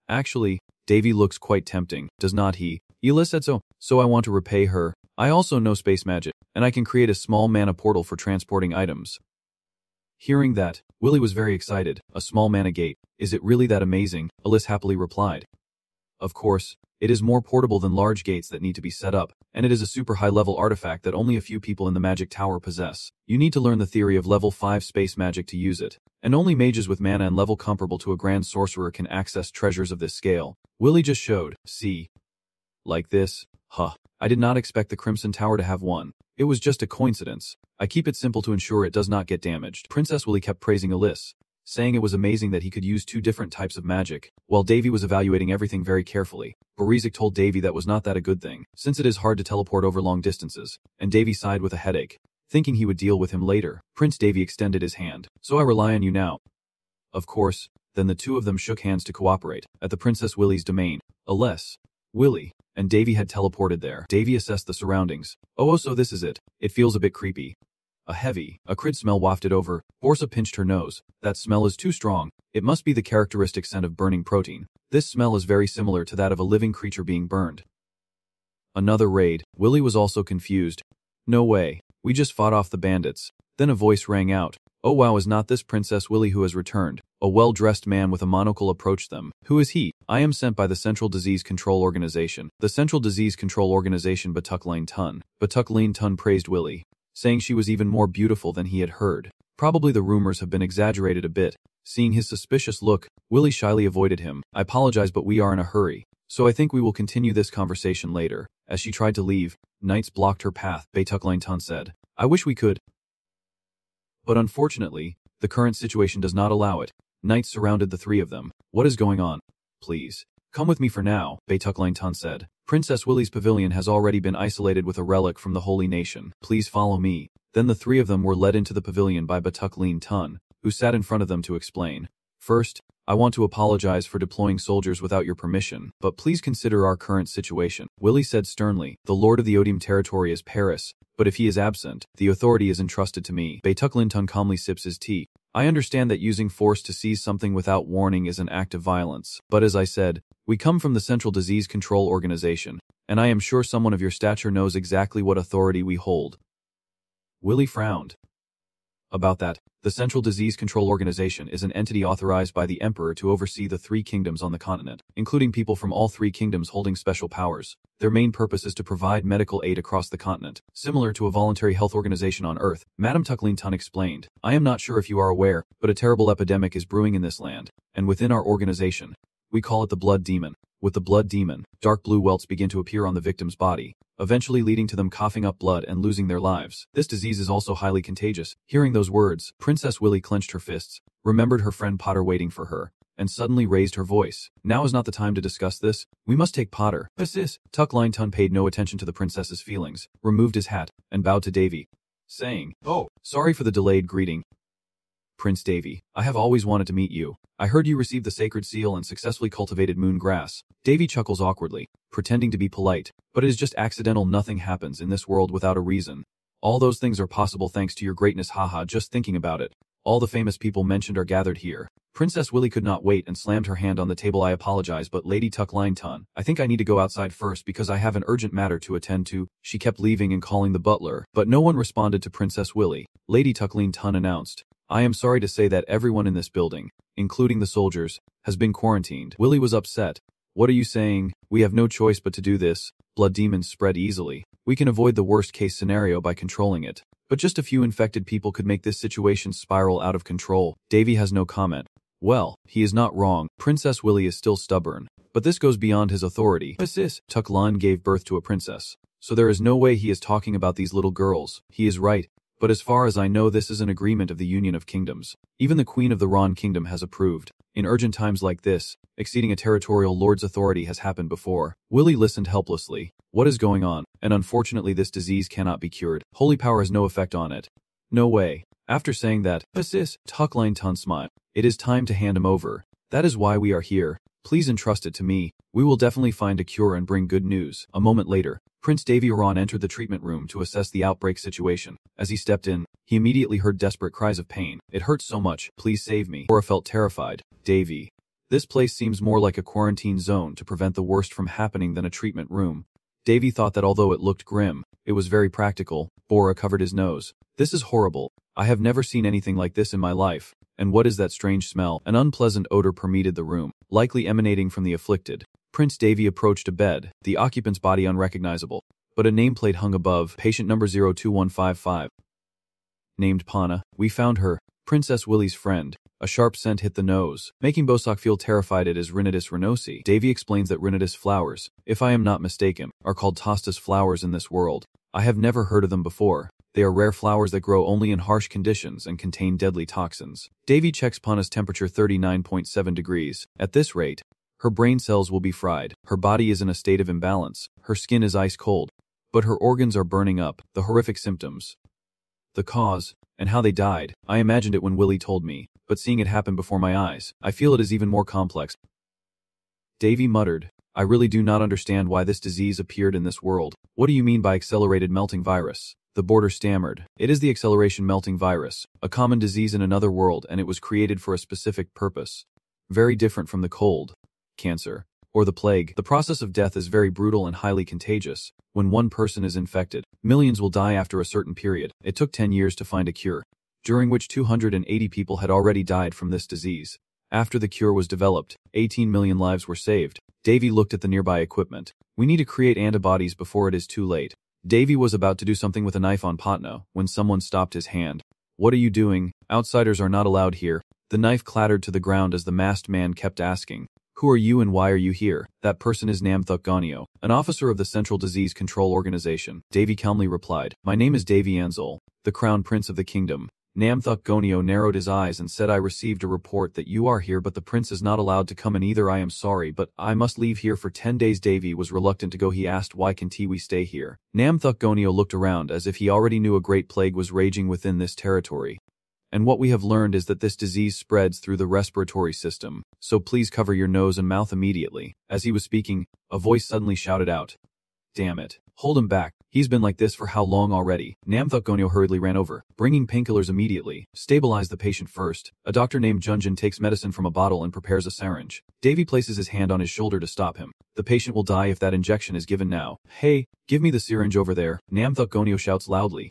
Actually, Davy looks quite tempting, does not he? Alice said so. So I want to repay her. I also know space magic, and I can create a small mana portal for transporting items. Hearing that, Willy was very excited. A small mana gate. Is it really that amazing? Alice happily replied. Of course, It is more portable than large gates that need to be set up, and it is a super high-level artifact that only a few people in the magic tower possess. You need to learn the theory of level 5 space magic to use it, and only mages with mana and level comparable to a grand sorcerer can access treasures of this scale. Willie just showed, see? Like this? Huh. I did not expect the Crimson Tower to have one. It was just a coincidence. I keep it simple to ensure it does not get damaged. Princess Willie kept praising Alyss, saying it was amazing that he could use 2 different types of magic, while Davy was evaluating everything very carefully. Barizik told Davy that was not that a good thing, since it is hard to teleport over long distances, and Davy sighed with a headache, thinking he would deal with him later. Prince Davy extended his hand. So I rely on you now. Of course. Then the two of them shook hands to cooperate. At the Princess Willie's domain, Alyss, Willie, and Davy had teleported there. Davy assessed the surroundings. Oh, so this is it. It feels a bit creepy. A heavy, acrid smell wafted over. Borsa pinched her nose. That smell is too strong. It must be the characteristic scent of burning protein. This smell is very similar to that of a living creature being burned. Another raid. Willie was also confused. No way. We just fought off the bandits. Then a voice rang out. Oh wow, is not this Princess Willie who has returned? A well-dressed man with a monocle approached them. Who is he? I am sent by the Central Disease Control Organization. The Central Disease Control Organization. Batuk Lane Tun. Batuk Lane Tun praised Willie, saying she was even more beautiful than he had heard. Probably the rumors have been exaggerated a bit. Seeing his suspicious look, Willie shyly avoided him. I apologize, but we are in a hurry, so I think we will continue this conversation later. As she tried to leave, knights blocked her path. Batuk Lane Tun said, I wish we could, but unfortunately, the current situation does not allow it. Knights surrounded the three of them. What is going on? Please, come with me for now, Batuk Lane Tun said. Princess Willie's pavilion has already been isolated with a relic from the Holy Nation. Please follow me. Then the three of them were led into the pavilion by Batuk Lane Tun, who sat in front of them to explain. First, I want to apologize for deploying soldiers without your permission, but please consider our current situation. Willie said sternly, the Lord of the Odium territory is Paris, but if he is absent, the authority is entrusted to me. Batuk Lane Tun calmly sips his tea. I understand that using force to seize something without warning is an act of violence, but as I said, we come from the Central Disease Control Organization, and I am sure someone of your stature knows exactly what authority we hold. Willie frowned. About that, the Central Disease Control Organization is an entity authorized by the Emperor to oversee the 3 kingdoms on the continent, including people from all 3 kingdoms holding special powers. Their main purpose is to provide medical aid across the continent, similar to a voluntary health organization on Earth. Madame Tucklin Tun explained, I am not sure if you are aware, but a terrible epidemic is brewing in this land, and within our organization, we call it the Blood Demon. With the Blood Demon, dark blue welts begin to appear on the victim's body, eventually leading to them coughing up blood and losing their lives. This disease is also highly contagious. Hearing those words, Princess Willie clenched her fists, remembered her friend Potter waiting for her, and suddenly raised her voice. Now is not the time to discuss this. We must take Potter. Sis. Tuck Line Tun paid no attention to the princess's feelings, removed his hat, and bowed to Davy, saying, Oh, sorry for the delayed greeting. Prince Davy, I have always wanted to meet you. I heard you received the sacred seal and successfully cultivated moon grass. Davy chuckles awkwardly, pretending to be polite, but it is just accidental. Nothing happens in this world without a reason. All those things are possible thanks to your greatness, haha, just thinking about it. All the famous people mentioned are gathered here. Princess Willie could not wait and slammed her hand on the table. I apologize, but Lady Tuck Line Tun, I think I need to go outside first because I have an urgent matter to attend to. She kept leaving and calling the butler, but no one responded to Princess Willie. Lady Tuck Line Tun announced, I am sorry to say that everyone in this building, including the soldiers, has been quarantined. Willie was upset. What are you saying? We have no choice but to do this. Blood demons spread easily. We can avoid the worst case scenario by controlling it. But just a few infected people could make this situation spiral out of control. Davy has no comment. Well, he is not wrong. Princess Willie is still stubborn. But this goes beyond his authority. Sis. Tuck Lan gave birth to a princess. So there is no way he is talking about these little girls. He is right. But as far as I know, this is an agreement of the Union of Kingdoms. Even the Queen of the Ron Kingdom has approved. In urgent times like this, exceeding a territorial lord's authority has happened before. Willie listened helplessly. What is going on? And unfortunately this disease cannot be cured. Holy power has no effect on it. No way. After saying that, Sis, Tuck Line Tun smiled. It is time to hand him over. That is why we are here. Please entrust it to me. We will definitely find a cure and bring good news. A moment later, Prince Davy Oran entered the treatment room to assess the outbreak situation. As he stepped in, he immediately heard desperate cries of pain. It hurts so much. Please save me. Cora felt terrified. Davy. This place seems more like a quarantine zone to prevent the worst from happening than a treatment room. Davy thought that although it looked grim, it was very practical. Bora covered his nose. This is horrible. I have never seen anything like this in my life. And what is that strange smell? An unpleasant odor permeated the room, likely emanating from the afflicted. Prince Davy approached a bed, the occupant's body unrecognizable, but a nameplate hung above, patient number 02155. Named Pana, we found her, Princess Willie's friend. A sharp scent hit the nose, making Bosak feel terrified. It is Rhinitis renosi. Davy explains that Rhinitis flowers, if I am not mistaken, are called tostas flowers in this world. I have never heard of them before. They are rare flowers that grow only in harsh conditions and contain deadly toxins. Davy checks Pana's temperature 39.7 degrees. At this rate, her brain cells will be fried. Her body is in a state of imbalance. Her skin is ice cold, but her organs are burning up. The horrific symptoms, the cause, and how they died. I imagined it when Willie told me, but seeing it happen before my eyes, I feel it is even more complex. Davy muttered, I really do not understand why this disease appeared in this world. What do you mean by accelerated melting virus? The boarder stammered. It is the acceleration melting virus, a common disease in another world, and it was created for a specific purpose. Very different from the cold, cancer, or the plague. The process of death is very brutal and highly contagious. When one person is infected, millions will die after a certain period. It took 10 years to find a cure, during which 280 people had already died from this disease. After the cure was developed, 18 million lives were saved. Davy looked at the nearby equipment. We need to create antibodies before it is too late. Davy was about to do something with a knife on Patna when someone stopped his hand. What are you doing? Outsiders are not allowed here. The knife clattered to the ground as the masked man kept asking, who are you and why are you here? That person is Namthuk Ganio, an officer of the Central Disease Control Organization. Davy calmly replied, my name is Davy Anzol, the Crown Prince of the Kingdom. Namthuk Ganio narrowed his eyes and said, I received a report that you are here, but the prince is not allowed to come in either. I am sorry, but I must leave here for 10 days. Davy was reluctant to go. He asked, why can't we stay here? Namthuk Ganio looked around as if he already knew a great plague was raging within this territory. And what we have learned is that this disease spreads through the respiratory system, so please cover your nose and mouth immediately. As he was speaking, a voice suddenly shouted out, damn it, hold him back. He's been like this for how long already? Namthuk Ganio hurriedly ran over, bringing painkillers immediately. Stabilize the patient first. A doctor named Junjin takes medicine from a bottle and prepares a syringe. Davy places his hand on his shoulder to stop him. The patient will die if that injection is given now. Hey, give me the syringe over there. Namthuk Ganio shouts loudly.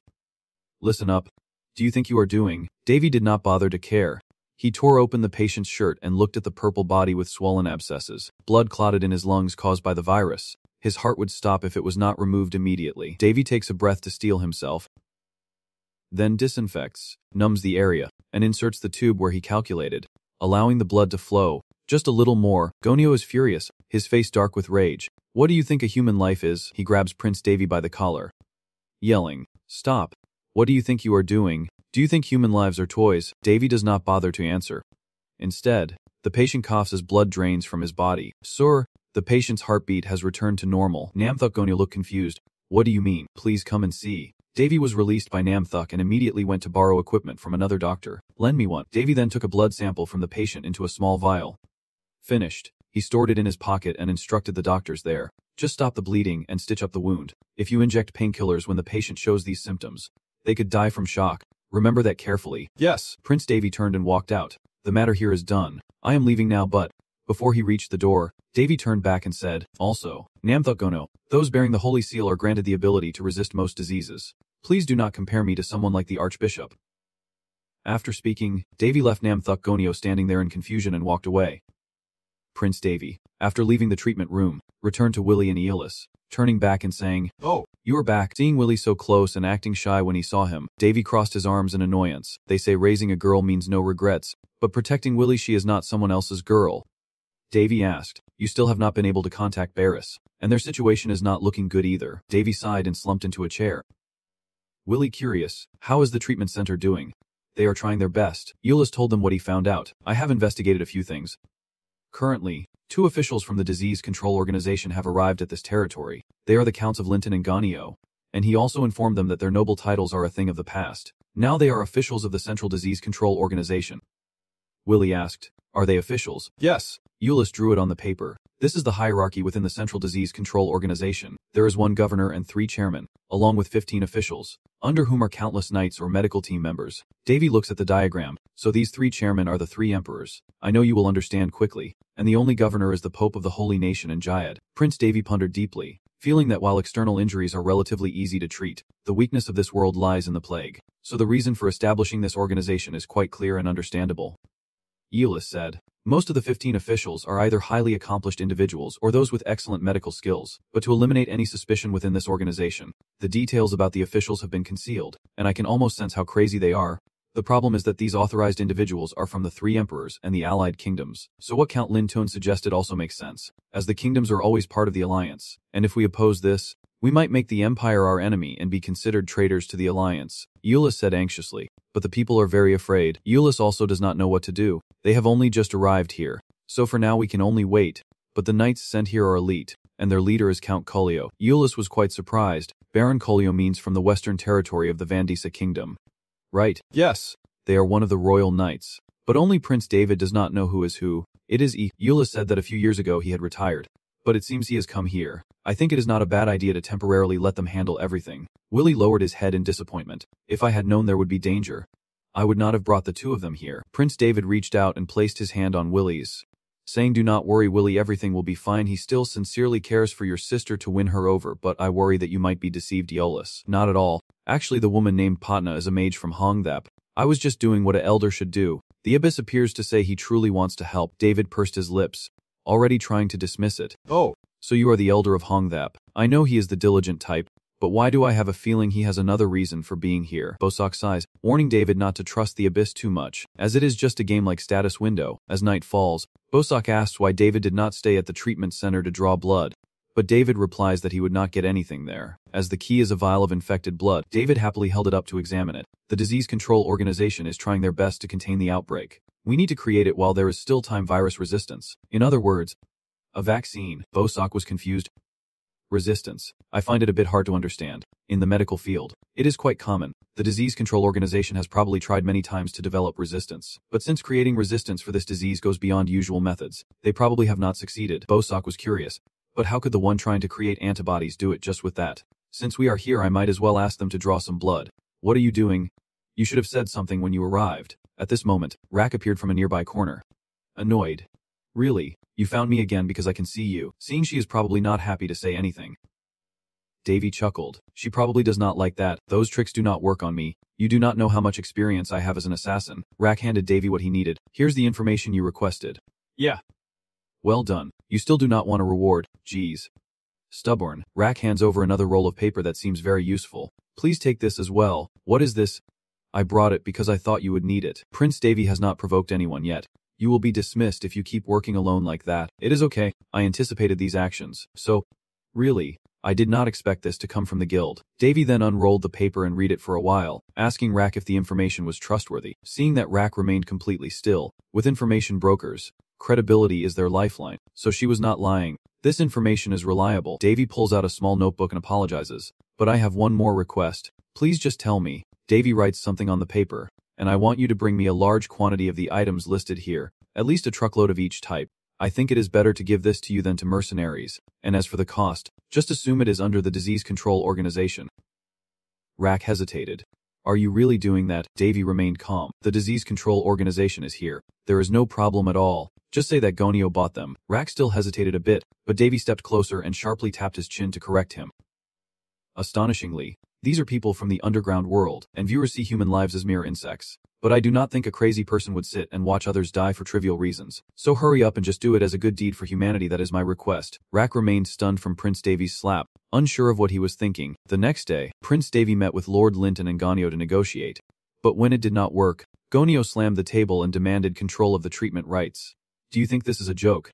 Listen up. Do you think you are doing? Davy did not bother to care. He tore open the patient's shirt and looked at the purple body with swollen abscesses. Blood clotted in his lungs caused by the virus. His heart would stop if it was not removed immediately. Davy takes a breath to steel himself, then disinfects, numbs the area, and inserts the tube where he calculated, allowing the blood to flow. Just a little more. Ganio is furious, his face dark with rage. What do you think a human life is? He grabs Prince Davy by the collar, yelling, stop. What do you think you are doing? Do you think human lives are toys? Davy does not bother to answer. Instead, the patient coughs as blood drains from his body. Sir, the patient's heartbeat has returned to normal. Namthuk Ganio looked confused. What do you mean? Please come and see. Davy was released by Namthuk and immediately went to borrow equipment from another doctor. Lend me one. Davy then took a blood sample from the patient into a small vial. Finished. He stored it in his pocket and instructed the doctors there. Just stop the bleeding and stitch up the wound. If you inject painkillers when the patient shows these symptoms, they could die from shock. Remember that carefully. Yes. Prince Davy turned and walked out. The matter here is done. I am leaving now, but before he reached the door, Davy turned back and said, also, Namthuk Ganio, those bearing the Holy Seal are granted the ability to resist most diseases. Please do not compare me to someone like the Archbishop. After speaking, Davy left Namthuk Ganio standing there in confusion and walked away. Prince Davy, after leaving the treatment room, returned to Willie and Aeolus, turning back and saying, oh, you are back. Seeing Willie so close and acting shy when he saw him, Davy crossed his arms in annoyance. They say raising a girl means no regrets, but protecting Willie, she is not someone else's girl. Davy asked, you still have not been able to contact Barris, and their situation is not looking good either. Davy sighed and slumped into a chair. Willie curious, how is the treatment center doing? They are trying their best. Aeolus told them what he found out. I have investigated a few things. Currently, 2 officials from the Disease Control Organization have arrived at this territory. They are the Counts of Linton and Ganio, and he also informed them that their noble titles are a thing of the past. Now they are officials of the Central Disease Control Organization. Willie asked, are they officials? Yes. Aeolus drew it on the paper. This is the hierarchy within the Central Disease Control Organization. There is 1 governor and 3 chairmen, along with 15 officials, under whom are countless knights or medical team members. Davy looks at the diagram. So these 3 chairmen are the 3 emperors. I know you will understand quickly. And the only governor is the Pope of the Holy Nation in Jayad. Prince Davy pondered deeply, feeling that while external injuries are relatively easy to treat, the weakness of this world lies in the plague. So the reason for establishing this organization is quite clear and understandable. Euless said. Most of the 15 officials are either highly accomplished individuals or those with excellent medical skills, but to eliminate any suspicion within this organization, the details about the officials have been concealed, and I can almost sense how crazy they are. The problem is that these authorized individuals are from the 3 emperors and the allied kingdoms, so what Count Lintun suggested also makes sense, as the kingdoms are always part of the alliance, and if we oppose this, we might make the empire our enemy and be considered traitors to the alliance, Euless said anxiously. But the people are very afraid. Euless also does not know what to do. They have only just arrived here, so for now we can only wait. But the knights sent here are elite, and their leader is Count Collio. Euless was quite surprised. Baron Collio means from the western territory of the Vandisa kingdom. Right. Yes. They are one of the royal knights. But only Prince David does not know who is who. It is Euless said that a few years ago he had retired. But it seems he has come here. I think it is not a bad idea to temporarily let them handle everything. Willie lowered his head in disappointment. If I had known there would be danger, I would not have brought the 2 of them here. Prince David reached out and placed his hand on Willie's, saying, "Do not worry, Willie, everything will be fine. He still sincerely cares for your sister to win her over, but I worry that you might be deceived, Euless." Not at all. Actually, the woman named Patna is a mage from Hongthep. I was just doing what an elder should do. The abyss appears to say he truly wants to help. David pursed his lips, already trying to dismiss it. Oh. So you are the elder of Hongthep. I know he is the diligent type, but why do I have a feeling he has another reason for being here? Bosak sighs, warning David not to trust the abyss too much, as it is just a game like status window. As night falls, Bosak asks why David did not stay at the treatment center to draw blood, but David replies that he would not get anything there, as the key is a vial of infected blood. David happily held it up to examine it. The disease control organization is trying their best to contain the outbreak. We need to create it while there is still time. Virus resistance. In other words, a vaccine. Bosak was confused. Resistance. I find it a bit hard to understand. In the medical field, it is quite common. The disease control organization has probably tried many times to develop resistance. But since creating resistance for this disease goes beyond usual methods, they probably have not succeeded. Bosak was curious. But how could the one trying to create antibodies do it just with that? Since we are here, I might as well ask them to draw some blood. What are you doing? You should have said something when you arrived. At this moment, Rak appeared from a nearby corner. Annoyed. Really? You found me again because I can see you. Seeing she is probably not happy to say anything. Davy chuckled. She probably does not like that. Those tricks do not work on me. You do not know how much experience I have as an assassin. Rak handed Davy what he needed. Here's the information you requested. Yeah. Well done. You still do not want a reward. Geez. Stubborn. Rak hands over another roll of paper that seems very useful. Please take this as well. What is this? I brought it because I thought you would need it. Prince Davy has not provoked anyone yet. You will be dismissed if you keep working alone like that. It is okay. I anticipated these actions. So, really, I did not expect this to come from the guild. Davy then unrolled the paper and read it for a while, asking Rak if the information was trustworthy. Seeing that Rak remained completely still, with information brokers, credibility is their lifeline, so she was not lying. This information is reliable. Davy pulls out a small notebook and apologizes. But I have one more request. Please just tell me. Davy writes something on the paper, and I want you to bring me a large quantity of the items listed here, at least a truckload of each type. I think it is better to give this to you than to mercenaries, and as for the cost, just assume it is under the disease control organization. Rak hesitated. Are you really doing that? Davy remained calm. The disease control organization is here. There is no problem at all. Just say that Gonio bought them. Rak still hesitated a bit, but Davy stepped closer and sharply tapped his chin to correct him. Astonishingly, these are people from the underground world, and viewers see human lives as mere insects. But I do not think a crazy person would sit and watch others die for trivial reasons. So hurry up and just do it as a good deed for humanity. That is my request. Rak remained stunned from Prince Davy's slap, unsure of what he was thinking. The next day, Prince Davy met with Lord Linton and Gonio to negotiate. But when it did not work, Gonio slammed the table and demanded control of the treatment rights. Do you think this is a joke?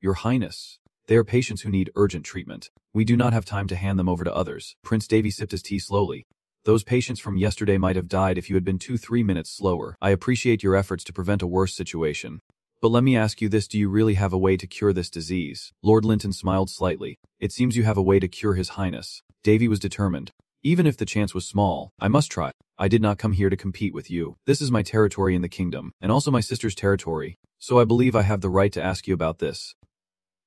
Your Highness, they are patients who need urgent treatment. We do not have time to hand them over to others. Prince Davy sipped his tea slowly. Those patients from yesterday might have died if you had been 2-3 minutes slower. I appreciate your efforts to prevent a worse situation. But let me ask you this, do you really have a way to cure this disease? Lord Linton smiled slightly. It seems you have a way to cure His Highness. Davy was determined. Even if the chance was small, I must try. I did not come here to compete with you. This is my territory in the kingdom, and also my sister's territory. So I believe I have the right to ask you about this.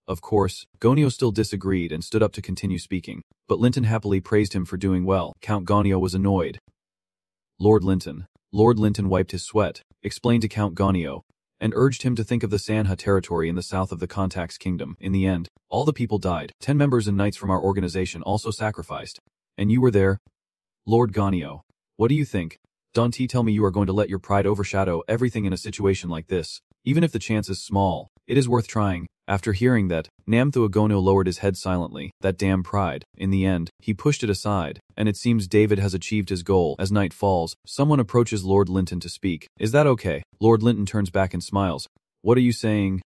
Of course, Gonio still disagreed and stood up to continue speaking, but Linton happily praised him for doing well. Count Gonio was annoyed. Lord Linton wiped his sweat, explained to Count Gonio, and urged him to think of the Sanha territory in the south of the Contax kingdom. In the end, all the people died. 10 members and knights from our organization also sacrificed. And you were there? Lord Gonio, what do you think? Don't tell me you are going to let your pride overshadow everything in a situation like this. Even if the chance is small, it is worth trying. After hearing that, Namthuagono lowered his head silently. That damn pride. In the end, he pushed it aside, and it seems David has achieved his goal. As night falls, someone approaches Lord Linton to speak. Is that okay? Lord Linton turns back and smiles. What are you saying?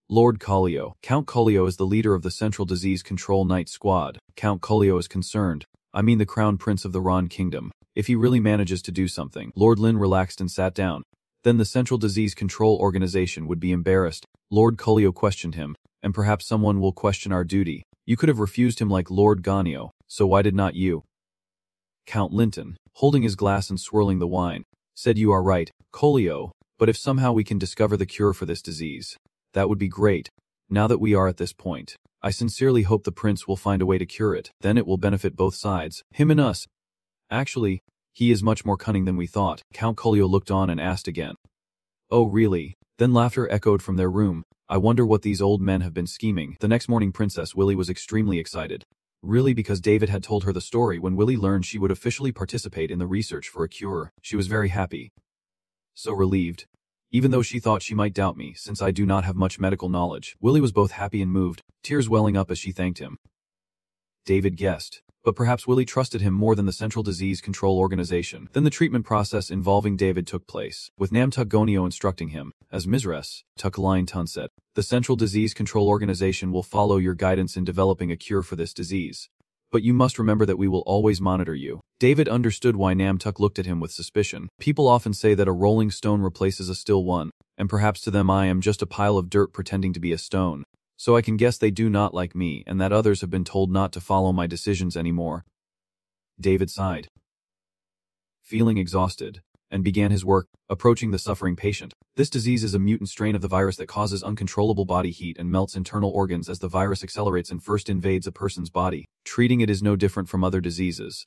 Lord Collio. Count Collio is the leader of the Central Disease Control Night Squad. Count Collio is concerned. I mean the Crown Prince of the Ron Kingdom. If he really manages to do something. Lord Lin relaxed and sat down. Then the Central Disease Control Organization would be embarrassed. Lord Collio questioned him, and perhaps someone will question our duty. You could have refused him like Lord Ganio, so why did not you? Count Linton, holding his glass and swirling the wine, said you are right, Collio, but if somehow we can discover the cure for this disease, that would be great. Now that we are at this point, I sincerely hope the prince will find a way to cure it. Then it will benefit both sides, him and us. Actually, he is much more cunning than we thought. Count Collio looked on and asked again. Oh really? Then laughter echoed from their room. I wonder what these old men have been scheming. The next morning Princess Willy was extremely excited. Really, because David had told her the story. When Willy learned she would officially participate in the research for a cure, she was very happy. So relieved. Even though she thought she might doubt me, since I do not have much medical knowledge, Willy was both happy and moved, tears welling up as she thanked him. David guessed. But perhaps Willy trusted him more than the Central Disease Control Organization. Then the treatment process involving David took place, with Namthuagonio instructing him, as Misres, Tukaline Tun said, the Central Disease Control Organization will follow your guidance in developing a cure for this disease. But you must remember that we will always monitor you. David understood why Namtuk looked at him with suspicion. People often say that a rolling stone replaces a still one, and perhaps to them I am just a pile of dirt pretending to be a stone. So I can guess they do not like me and that others have been told not to follow my decisions anymore. David sighed, feeling exhausted, and began his work, approaching the suffering patient. This disease is a mutant strain of the virus that causes uncontrollable body heat and melts internal organs as the virus accelerates and first invades a person's body. Treating it is no different from other diseases.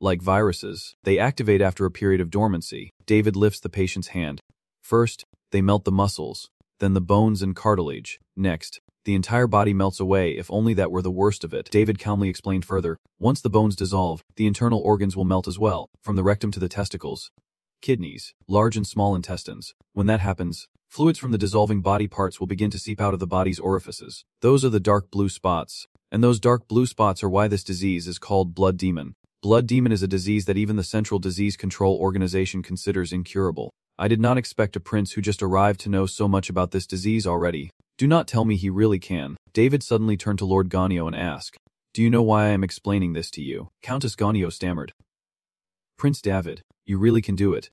Like viruses, they activate after a period of dormancy. David lifts the patient's hand. First, they melt the muscles, then the bones and cartilage. Next, the entire body melts away. If only that were the worst of it. David calmly explained further. Once the bones dissolve, the internal organs will melt as well, from the rectum to the testicles, kidneys, large and small intestines. When that happens, fluids from the dissolving body parts will begin to seep out of the body's orifices. Those are the dark blue spots, and those dark blue spots are why this disease is called blood demon. Blood demon is a disease that even the Central Disease Control Organization considers incurable. I did not expect a prince who just arrived to know so much about this disease already. Do not tell me he really can. David suddenly turned to Lord Ganio and asked, do you know why I am explaining this to you? Countess Ganio stammered. Prince David, you really can do it.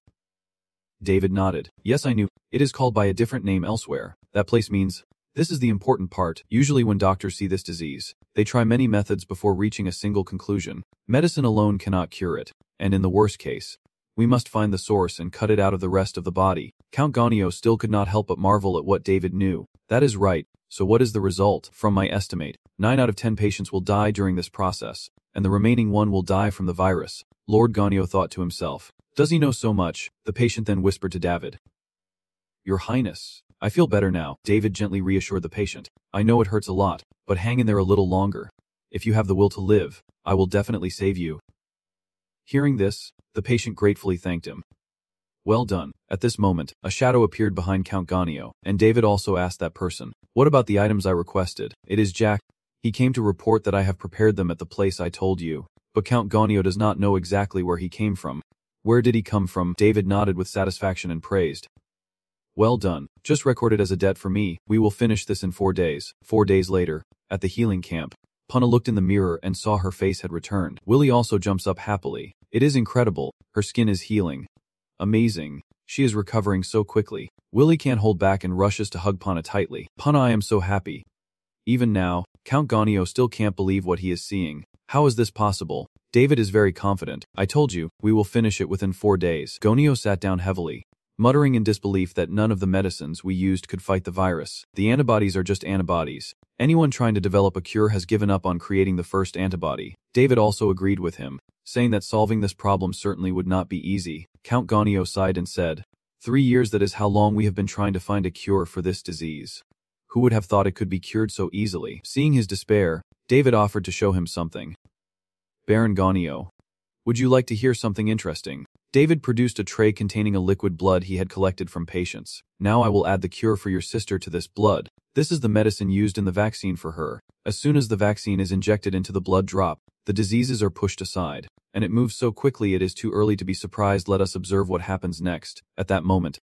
David nodded. Yes, I knew. It is called by a different name elsewhere. That place means. This is the important part. Usually when doctors see this disease, they try many methods before reaching a single conclusion. Medicine alone cannot cure it, and in the worst case, we must find the source and cut it out of the rest of the body. Count Ganio still could not help but marvel at what David knew. That is right. So what is the result? From my estimate, 9 out of 10 patients will die during this process, and the remaining 1 will die from the virus. Lord Ganio thought to himself. Does he know so much? The patient then whispered to David. Your Highness, I feel better now. David gently reassured the patient. I know it hurts a lot, but hang in there a little longer. If you have the will to live, I will definitely save you. Hearing this, the patient gratefully thanked him. Well done. At this moment, a shadow appeared behind Count Ganio, and David also asked that person, what about the items I requested? It is Jack. He came to report that I have prepared them at the place I told you, but Count Ganio does not know exactly where he came from. Where did he come from? David nodded with satisfaction and praised. Well done. Just record it as a debt for me. We will finish this in 4 days. 4 days later, at the healing camp, Punna looked in the mirror and saw her face had returned. Willy also jumps up happily. It is incredible. Her skin is healing. Amazing. She is recovering so quickly. Willy can't hold back and rushes to hug Punna tightly. Punna, I am so happy. Even now, Count Ganio still can't believe what he is seeing. How is this possible? David is very confident. I told you, we will finish it within 4 days. Ganio sat down heavily, muttering in disbelief that none of the medicines we used could fight the virus. The antibodies are just antibodies. Anyone trying to develop a cure has given up on creating the first antibody. David also agreed with him, saying that solving this problem certainly would not be easy. Count Ganio sighed and said, 3 years, that is how long we have been trying to find a cure for this disease. Who would have thought it could be cured so easily? Seeing his despair, David offered to show him something. Baron Ganio, would you like to hear something interesting? David produced a tray containing a liquid blood he had collected from patients. Now I will add the cure for your sister to this blood. This is the medicine used in the vaccine for her. As soon as the vaccine is injected into the blood drop, the diseases are pushed aside, and it moves so quickly it is too early to be surprised. Let us observe what happens next. At that moment,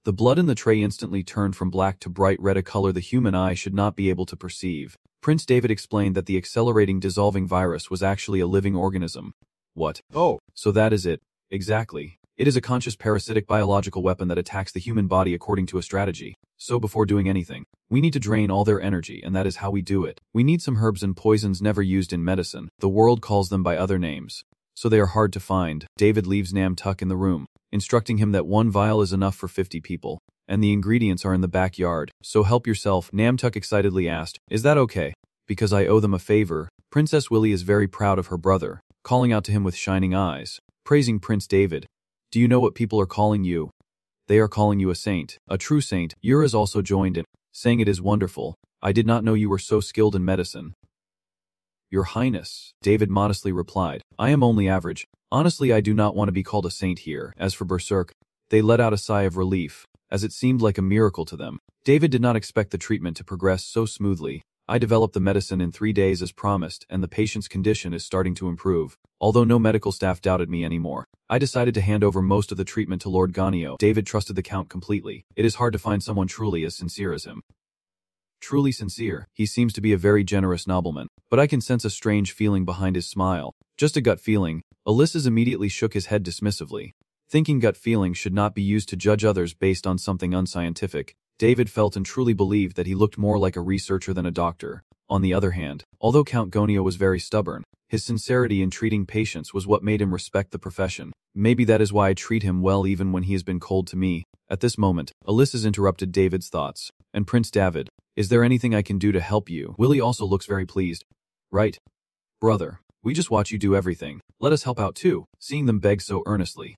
the blood in the tray instantly turned from black to bright red, a color the human eye should not be able to perceive. Prince David explained that the accelerating dissolving virus was actually a living organism. What? Oh, so that is it. Exactly. It is a conscious parasitic biological weapon that attacks the human body according to a strategy. So before doing anything, we need to drain all their energy, and that is how we do it. We need some herbs and poisons never used in medicine. The world calls them by other names, so they are hard to find. David leaves Nam-tuk in the room, instructing him that 1 vial is enough for 50 people, and the ingredients are in the backyard, so help yourself. Nam-tuk excitedly asked, is that okay? Because I owe them a favor. Princess Willy is very proud of her brother, calling out to him with shining eyes, praising Prince David. Do you know what people are calling you? They are calling you a saint, a true saint. Yura is also joined in, saying it is wonderful. I did not know you were so skilled in medicine. Your Highness, David modestly replied, I am only average. Honestly, I do not want to be called a saint here. As for Berserk, they let out a sigh of relief, as it seemed like a miracle to them. David did not expect the treatment to progress so smoothly. I developed the medicine in 3 days as promised, and the patient's condition is starting to improve. Although no medical staff doubted me anymore, I decided to hand over most of the treatment to Lord Ganio. David trusted the Count completely. It is hard to find someone truly as sincere as him. Truly sincere. He seems to be a very generous nobleman, but I can sense a strange feeling behind his smile. Just a gut feeling. Ulysses immediately shook his head dismissively. Thinking gut feelings should not be used to judge others based on something unscientific, David felt and truly believed that he looked more like a researcher than a doctor. On the other hand, although Count Gonio was very stubborn, his sincerity in treating patients was what made him respect the profession. Maybe that is why I treat him well even when he has been cold to me. At this moment, Ulysses interrupted David's thoughts. And Prince David, is there anything I can do to help you? Willie also looks very pleased. Right. Brother, we just watch you do everything. Let us help out too, seeing them beg so earnestly.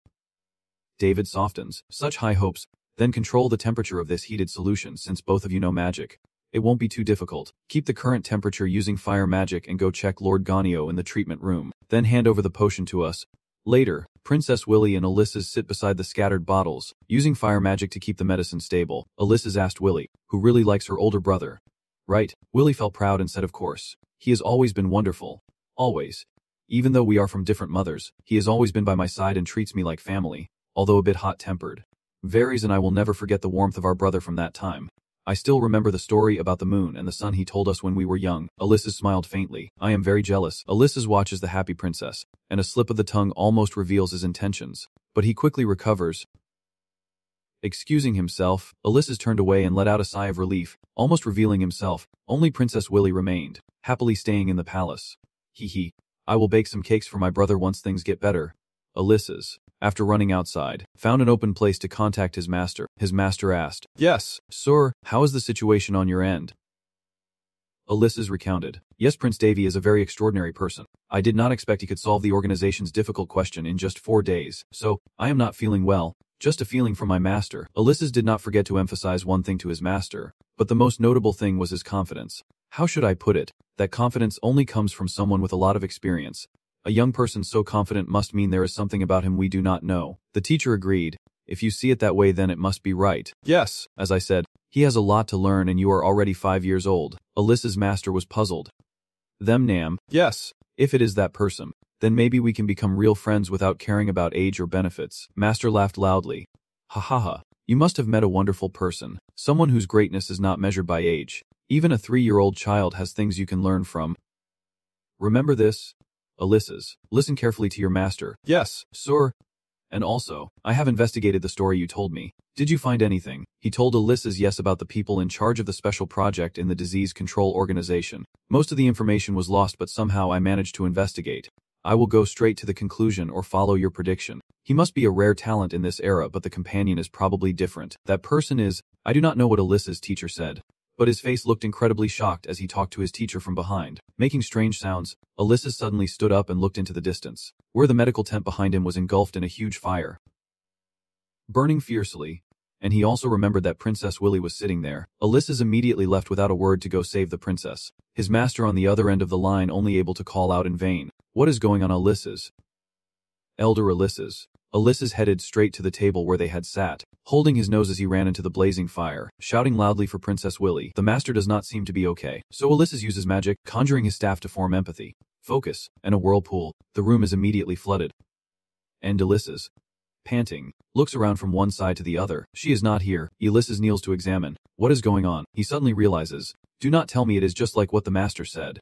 David softens. Such high hopes. Then control the temperature of this heated solution since both of you know magic. It won't be too difficult. Keep the current temperature using fire magic and go check Lord Ganio in the treatment room. Then hand over the potion to us. Later, Princess Willy and Ulysses sit beside the scattered bottles, using fire magic to keep the medicine stable. Ulysses asked Willy, who really likes her older brother. Right. Willy felt proud and said of course. He has always been wonderful. Always. Even though we are from different mothers, he has always been by my side and treats me like family, although a bit hot-tempered. Varies, and I will never forget the warmth of our brother from that time. I still remember the story about the moon and the sun he told us when we were young. Ulysses smiled faintly. I am very jealous. Ulysses watches the happy princess, and a slip of the tongue almost reveals his intentions, but he quickly recovers. Excusing himself, Ulysses turned away and let out a sigh of relief, almost revealing himself. Only Princess Willy remained, happily staying in the palace. Hee. I will bake some cakes for my brother once things get better. Ulysses, after running outside, found an open place to contact his master. His master asked, Yes, sir, how is the situation on your end? Ulysses recounted, Yes, Prince Davy is a very extraordinary person. I did not expect he could solve the organization's difficult question in just 4 days, so, I am not feeling well, just a feeling from my master. Ulysses did not forget to emphasize one thing to his master, but the most notable thing was his confidence. How should I put it? That confidence only comes from someone with a lot of experience. A young person so confident must mean there is something about him we do not know. The teacher agreed. If you see it that way, then it must be right. Yes, as I said, he has a lot to learn and you are already 5 years old. Ulysses' master was puzzled. Them Nam. Yes, if it is that person, then maybe we can become real friends without caring about age or benefits. Master laughed loudly. Ha ha ha. You must have met a wonderful person, someone whose greatness is not measured by age. Even a 3-year-old child has things you can learn from. Remember this? Ulysses, listen carefully to your master. Yes, sir. And also, I have investigated the story you told me. Did you find anything? He told Ulysses yes about the people in charge of the special project in the disease control organization. Most of the information was lost, but somehow I managed to investigate. I will go straight to the conclusion or follow your prediction. He must be a rare talent in this era, but the companion is probably different. That person is, I do not know what Ulysses' teacher said, but his face looked incredibly shocked as he talked to his teacher from behind. Making strange sounds, Ulysses suddenly stood up and looked into the distance, where the medical tent behind him was engulfed in a huge fire, burning fiercely, and he also remembered that Princess Willy was sitting there. Ulysses immediately left without a word to go save the princess, his master on the other end of the line only able to call out in vain, What is going on, Ulysses? Elder Ulysses. Ulysses headed straight to the table where they had sat, holding his nose as he ran into the blazing fire, shouting loudly for Princess Willy. The master does not seem to be okay, so Ulysses uses magic, conjuring his staff to form empathy, focus, and a whirlpool. The room is immediately flooded. And Ulysses, panting, looks around from one side to the other. She is not here. Ulysses kneels to examine. What is going on? He suddenly realizes, do not tell me it is just like what the master said.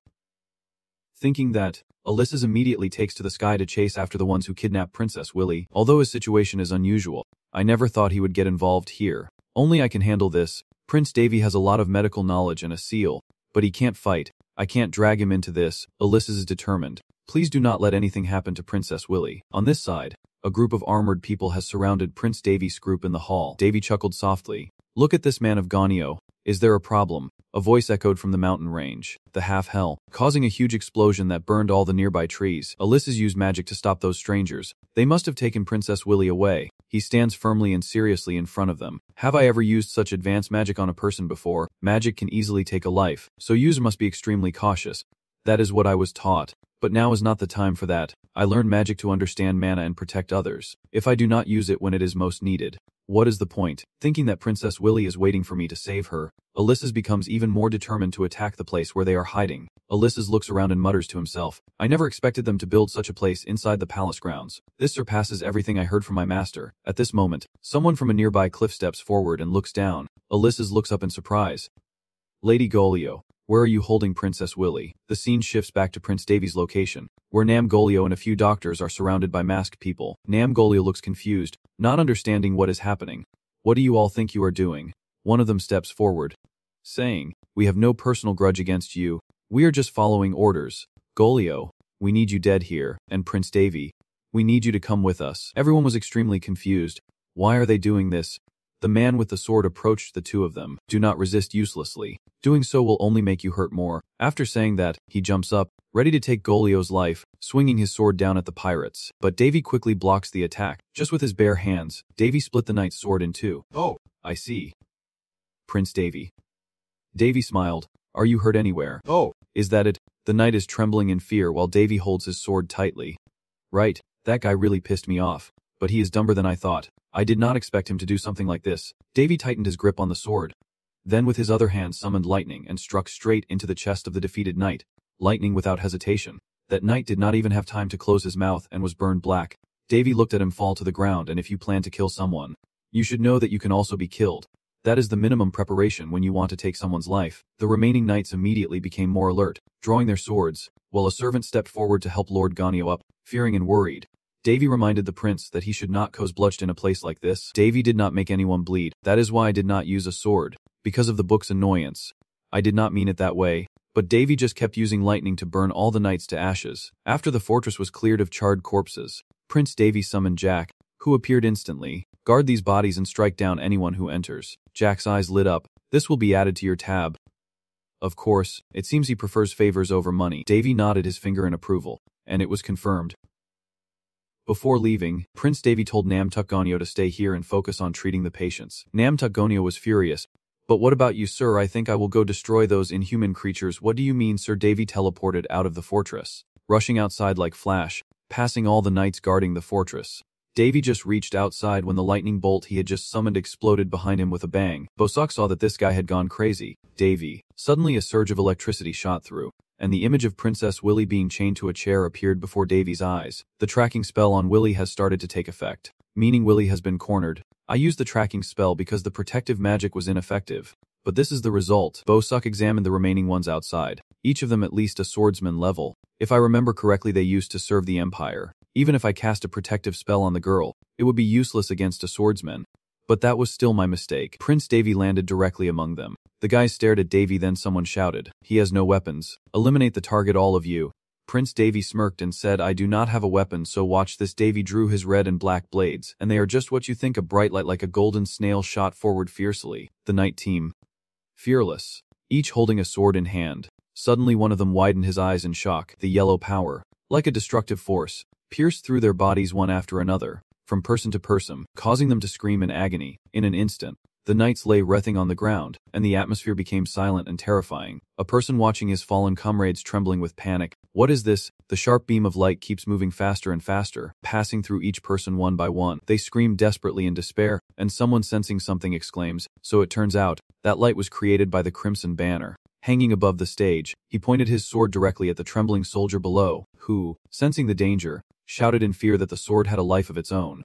Thinking that, Ulysses immediately takes to the sky to chase after the ones who kidnapped Princess Willy. Although his situation is unusual, I never thought he would get involved here. Only I can handle this. Prince Davy has a lot of medical knowledge and a seal, but he can't fight. I can't drag him into this. Ulysses is determined. Please do not let anything happen to Princess Willy. On this side, a group of armored people has surrounded Prince Davy's group in the hall. Davy chuckled softly. Look at this man of Ganyo. Is there a problem? A voice echoed from the mountain range, the half-hell, causing a huge explosion that burned all the nearby trees. Ulysses used magic to stop those strangers. They must have taken Princess Willy away. He stands firmly and seriously in front of them. Have I ever used such advanced magic on a person before? Magic can easily take a life, so user must be extremely cautious. That is what I was taught. But now is not the time for that. I learned magic to understand mana and protect others. If I do not use it when it is most needed, what is the point? Thinking that Princess Willy is waiting for me to save her, Ulysses becomes even more determined to attack the place where they are hiding. Ulysses looks around and mutters to himself, I never expected them to build such a place inside the palace grounds. This surpasses everything I heard from my master. At this moment, someone from a nearby cliff steps forward and looks down. Ulysses looks up in surprise. Lady Golio, where are you holding Princess Willy? The scene shifts back to Prince Davy's location, where Nam Golio and a few doctors are surrounded by masked people. Nam Golio looks confused, not understanding what is happening. What do you all think you are doing? One of them steps forward, saying, we have no personal grudge against you. We are just following orders. Golio, we need you dead here, and Prince Davy, we need you to come with us. Everyone was extremely confused. Why are they doing this? The man with the sword approached the two of them. Do not resist uselessly. Doing so will only make you hurt more. After saying that, he jumps up, ready to take Golio's life, swinging his sword down at the pirates. But Davy quickly blocks the attack. Just with his bare hands, Davy split the knight's sword in two. Oh, I see. Prince Davy. Davy smiled. Are you hurt anywhere? Oh, is that it? The knight is trembling in fear while Davy holds his sword tightly. Right, that guy really pissed me off. But he is dumber than I thought. I did not expect him to do something like this. Davy tightened his grip on the sword. Then with his other hand summoned lightning and struck straight into the chest of the defeated knight. Lightning without hesitation. That knight did not even have time to close his mouth and was burned black. Davy looked at him fall to the ground, and if you plan to kill someone, you should know that you can also be killed. That is the minimum preparation when you want to take someone's life. The remaining knights immediately became more alert, drawing their swords, while a servant stepped forward to help Lord Ganyo up, fearing and worried. Davy reminded the prince that he should not cause bloodshed in a place like this. Davy did not make anyone bleed. That is why I did not use a sword. Because of the book's annoyance. I did not mean it that way. But Davy just kept using lightning to burn all the knights to ashes. After the fortress was cleared of charred corpses, Prince Davy summoned Jack, who appeared instantly. Guard these bodies and strike down anyone who enters. Jack's eyes lit up. This will be added to your tab. Of course, it seems he prefers favors over money. Davy nodded his finger in approval, and it was confirmed. Before leaving, Prince Davy told Namtuk Ganyo to stay here and focus on treating the patients. Namtuk Ganyo was furious. But what about you, sir? I think I will go destroy those inhuman creatures. What do you mean, sir? Davy teleported out of the fortress, rushing outside like Flash, passing all the knights guarding the fortress. Davy just reached outside when the lightning bolt he had just summoned exploded behind him with a bang. Bosak saw that this guy had gone crazy. Davy. Suddenly a surge of electricity shot through, and the image of Princess Willy being chained to a chair appeared before Davy's eyes. The tracking spell on Willy has started to take effect, meaning Willy has been cornered. I used the tracking spell because the protective magic was ineffective. But this is the result. Bosak examined the remaining ones outside, each of them at least a swordsman level. If I remember correctly, they used to serve the Empire. Even if I cast a protective spell on the girl, it would be useless against a swordsman. But that was still my mistake. Prince Davy landed directly among them. The guys stared at Davy, then someone shouted, "He has no weapons. Eliminate the target, all of you." Prince Davy smirked and said, "I do not have a weapon, so watch this." Davy drew his red and black blades, and they are just what you think, a bright light like a golden snail shot forward fiercely. The night team. Fearless. Each holding a sword in hand. Suddenly one of them widened his eyes in shock. The yellow power, like a destructive force, pierced through their bodies one after another, from person to person, causing them to scream in agony. In an instant, The knights lay writhing on the ground, and the atmosphere became silent and terrifying. A person watching his fallen comrades trembling with panic. What is this? The sharp beam of light keeps moving faster and faster, passing through each person one by one. They scream desperately in despair, and someone sensing something exclaims, so it turns out, that light was created by the Crimson Banner. Hanging above the stage, he pointed his sword directly at the trembling soldier below, who, sensing the danger, shouted in fear that the sword had a life of its own.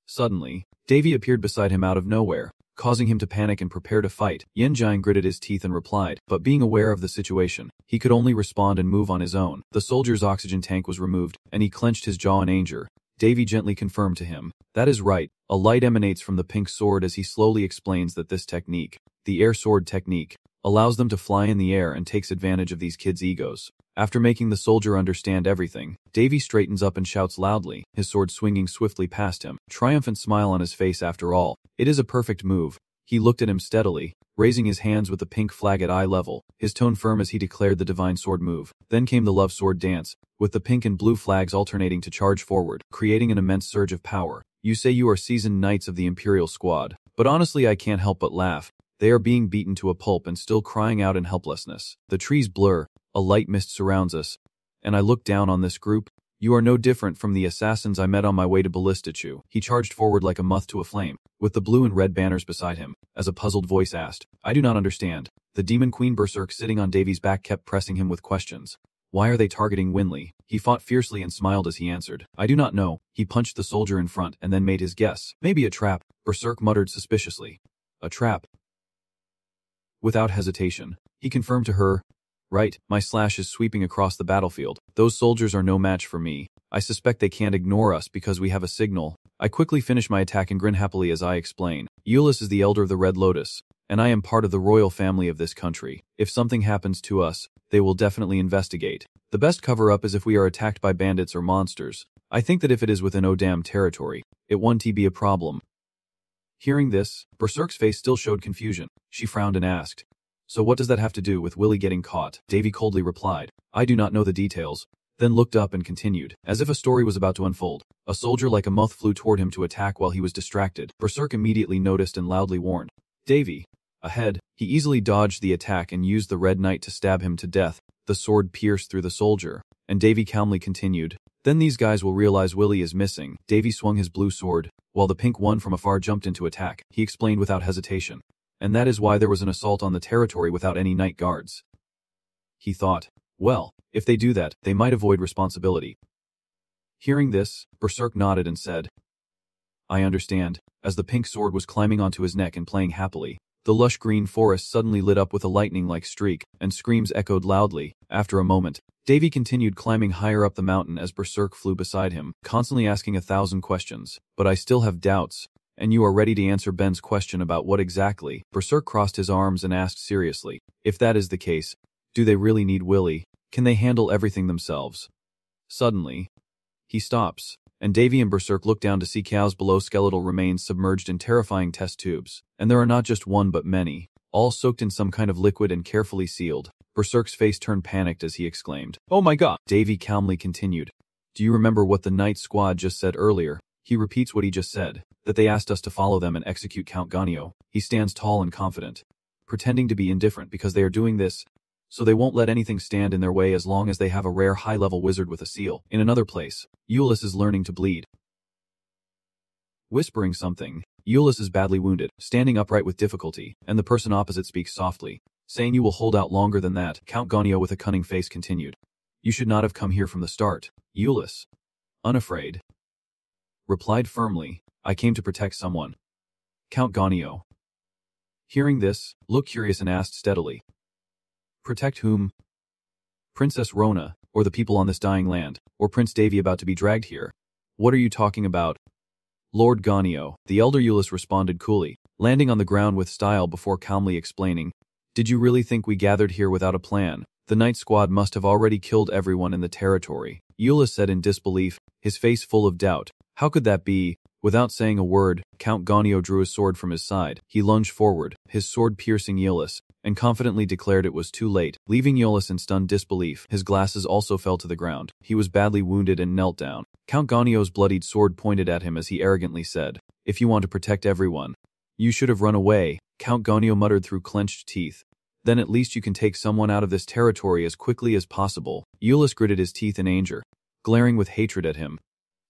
Suddenly, Davy appeared beside him out of nowhere, causing him to panic and prepare to fight. Yanjiang gritted his teeth and replied, but being aware of the situation, he could only respond and move on his own. The soldier's oxygen tank was removed, and he clenched his jaw in anger. Davy gently confirmed to him, that is right, a light emanates from the pink sword as he slowly explains that this technique, the air sword technique, allows them to fly in the air and takes advantage of these kids' egos. After making the soldier understand everything, Davy straightens up and shouts loudly, his sword swinging swiftly past him, triumphant smile on his face after all. It is a perfect move. He looked at him steadily, raising his hands with the pink flag at eye level, his tone firm as he declared the divine sword move. Then came the love sword dance, with the pink and blue flags alternating to charge forward, creating an immense surge of power. You say you are seasoned knights of the Imperial Squad, but honestly I can't help but laugh. They are being beaten to a pulp and still crying out in helplessness. The trees blur, a light mist surrounds us, and I look down on this group. You are no different from the assassins I met on my way to Ballistichu. He charged forward like a moth to a flame, with the blue and red banners beside him, as a puzzled voice asked, I do not understand. The Demon Queen Berserk sitting on Davy's back kept pressing him with questions. Why are they targeting Winley? He fought fiercely and smiled as he answered, I do not know. He punched the soldier in front and then made his guess. Maybe a trap, Berserk muttered suspiciously. A trap? Without hesitation, he confirmed to her, right, my slash is sweeping across the battlefield. Those soldiers are no match for me. I suspect they can't ignore us because we have a signal. I quickly finish my attack and grin happily as I explain. Euless is the elder of the Red Lotus, and I am part of the royal family of this country. If something happens to us, they will definitely investigate. The best cover-up is if we are attacked by bandits or monsters. I think that if it is within Odam territory, it won't be a problem. Hearing this, Berserk's face still showed confusion. She frowned and asked, so what does that have to do with Willie getting caught? Davy coldly replied, I do not know the details, then looked up and continued, as if a story was about to unfold. A soldier like a moth flew toward him to attack while he was distracted. Berserk immediately noticed and loudly warned, Davy, ahead. He easily dodged the attack and used the Red Knight to stab him to death. The sword pierced through the soldier, and Davy calmly continued, then these guys will realize Willie is missing. Davy swung his blue sword, while the pink one from afar jumped into attack. He explained without hesitation, and that is why there was an assault on the territory without any night guards. He thought, well, if they do that, they might avoid responsibility. Hearing this, Berserk nodded and said, I understand. As the pink sword was climbing onto his neck and playing happily, the lush green forest suddenly lit up with a lightning-like streak, and screams echoed loudly. After a moment, Davy continued climbing higher up the mountain as Berserk flew beside him, constantly asking 1,000 questions. But I still have doubts. And you are ready to answer Ben's question about what exactly? Berserk crossed his arms and asked seriously, if that is the case, do they really need Willie? Can they handle everything themselves? Suddenly, he stops, and Davy and Berserk look down to see cows below skeletal remains submerged in terrifying test tubes. And there are not just one but many, all soaked in some kind of liquid and carefully sealed. Berserk's face turned panicked as he exclaimed, oh my god! Davy calmly continued, do you remember what the Night Squad just said earlier? He repeats what he just said, that they asked us to follow them and execute Count Ganio. He stands tall and confident, pretending to be indifferent because they are doing this, so they won't let anything stand in their way as long as they have a rare high-level wizard with a seal. In another place, Euless is learning to bleed. Whispering something, Euless is badly wounded, standing upright with difficulty, and the person opposite speaks softly, saying you will hold out longer than that. Count Ganio with a cunning face continued, you should not have come here from the start. Euless, unafraid, replied firmly, I came to protect someone. Count Ganio, hearing this, looked curious and asked steadily, protect whom? Princess Rona, or the people on this dying land, or Prince Davy about to be dragged here? What are you talking about? Lord Ganio, the elder Euless responded coolly, landing on the ground with style before calmly explaining, did you really think we gathered here without a plan? The Night Squad must have already killed everyone in the territory. Euless said in disbelief, his face full of doubt. How could that be? Without saying a word, Count Ganio drew his sword from his side. He lunged forward, his sword piercing Euless, and confidently declared it was too late, leaving Euless in stunned disbelief. His glasses also fell to the ground. He was badly wounded and knelt down. Count Ganio's bloodied sword pointed at him as he arrogantly said, if you want to protect everyone, You should have run away, Count Gonio muttered through clenched teeth. Then at least you can take someone out of this territory as quickly as possible. Iulus gritted his teeth in anger, glaring with hatred at him.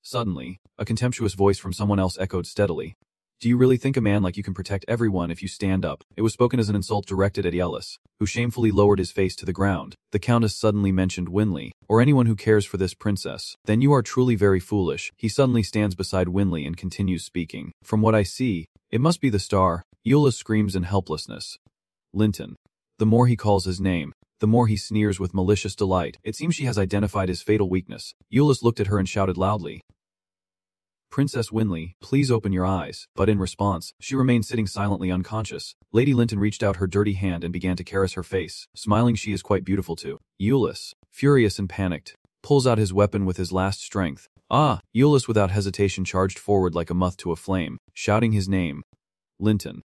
Suddenly, a contemptuous voice from someone else echoed steadily. Do you really think a man like you can protect everyone if you stand up? It was spoken as an insult directed at Iulus, who shamefully lowered his face to the ground. The Countess suddenly mentioned Winley, or anyone who cares for this princess. Then you are truly very foolish. He suddenly stands beside Winley and continues speaking. From what I see, it must be the star. Iulus screams in helplessness. Linton. The more he calls his name, the more he sneers with malicious delight. It seems she has identified his fatal weakness. Iulus looked at her and shouted loudly, Princess Winley, please open your eyes. But in response, she remained sitting silently unconscious. Lady Linton reached out her dirty hand and began to caress her face, smiling. She is quite beautiful too. Iulus, furious and panicked, pulls out his weapon with his last strength. Iulus without hesitation charged forward like a moth to a flame, shouting his name. Linton.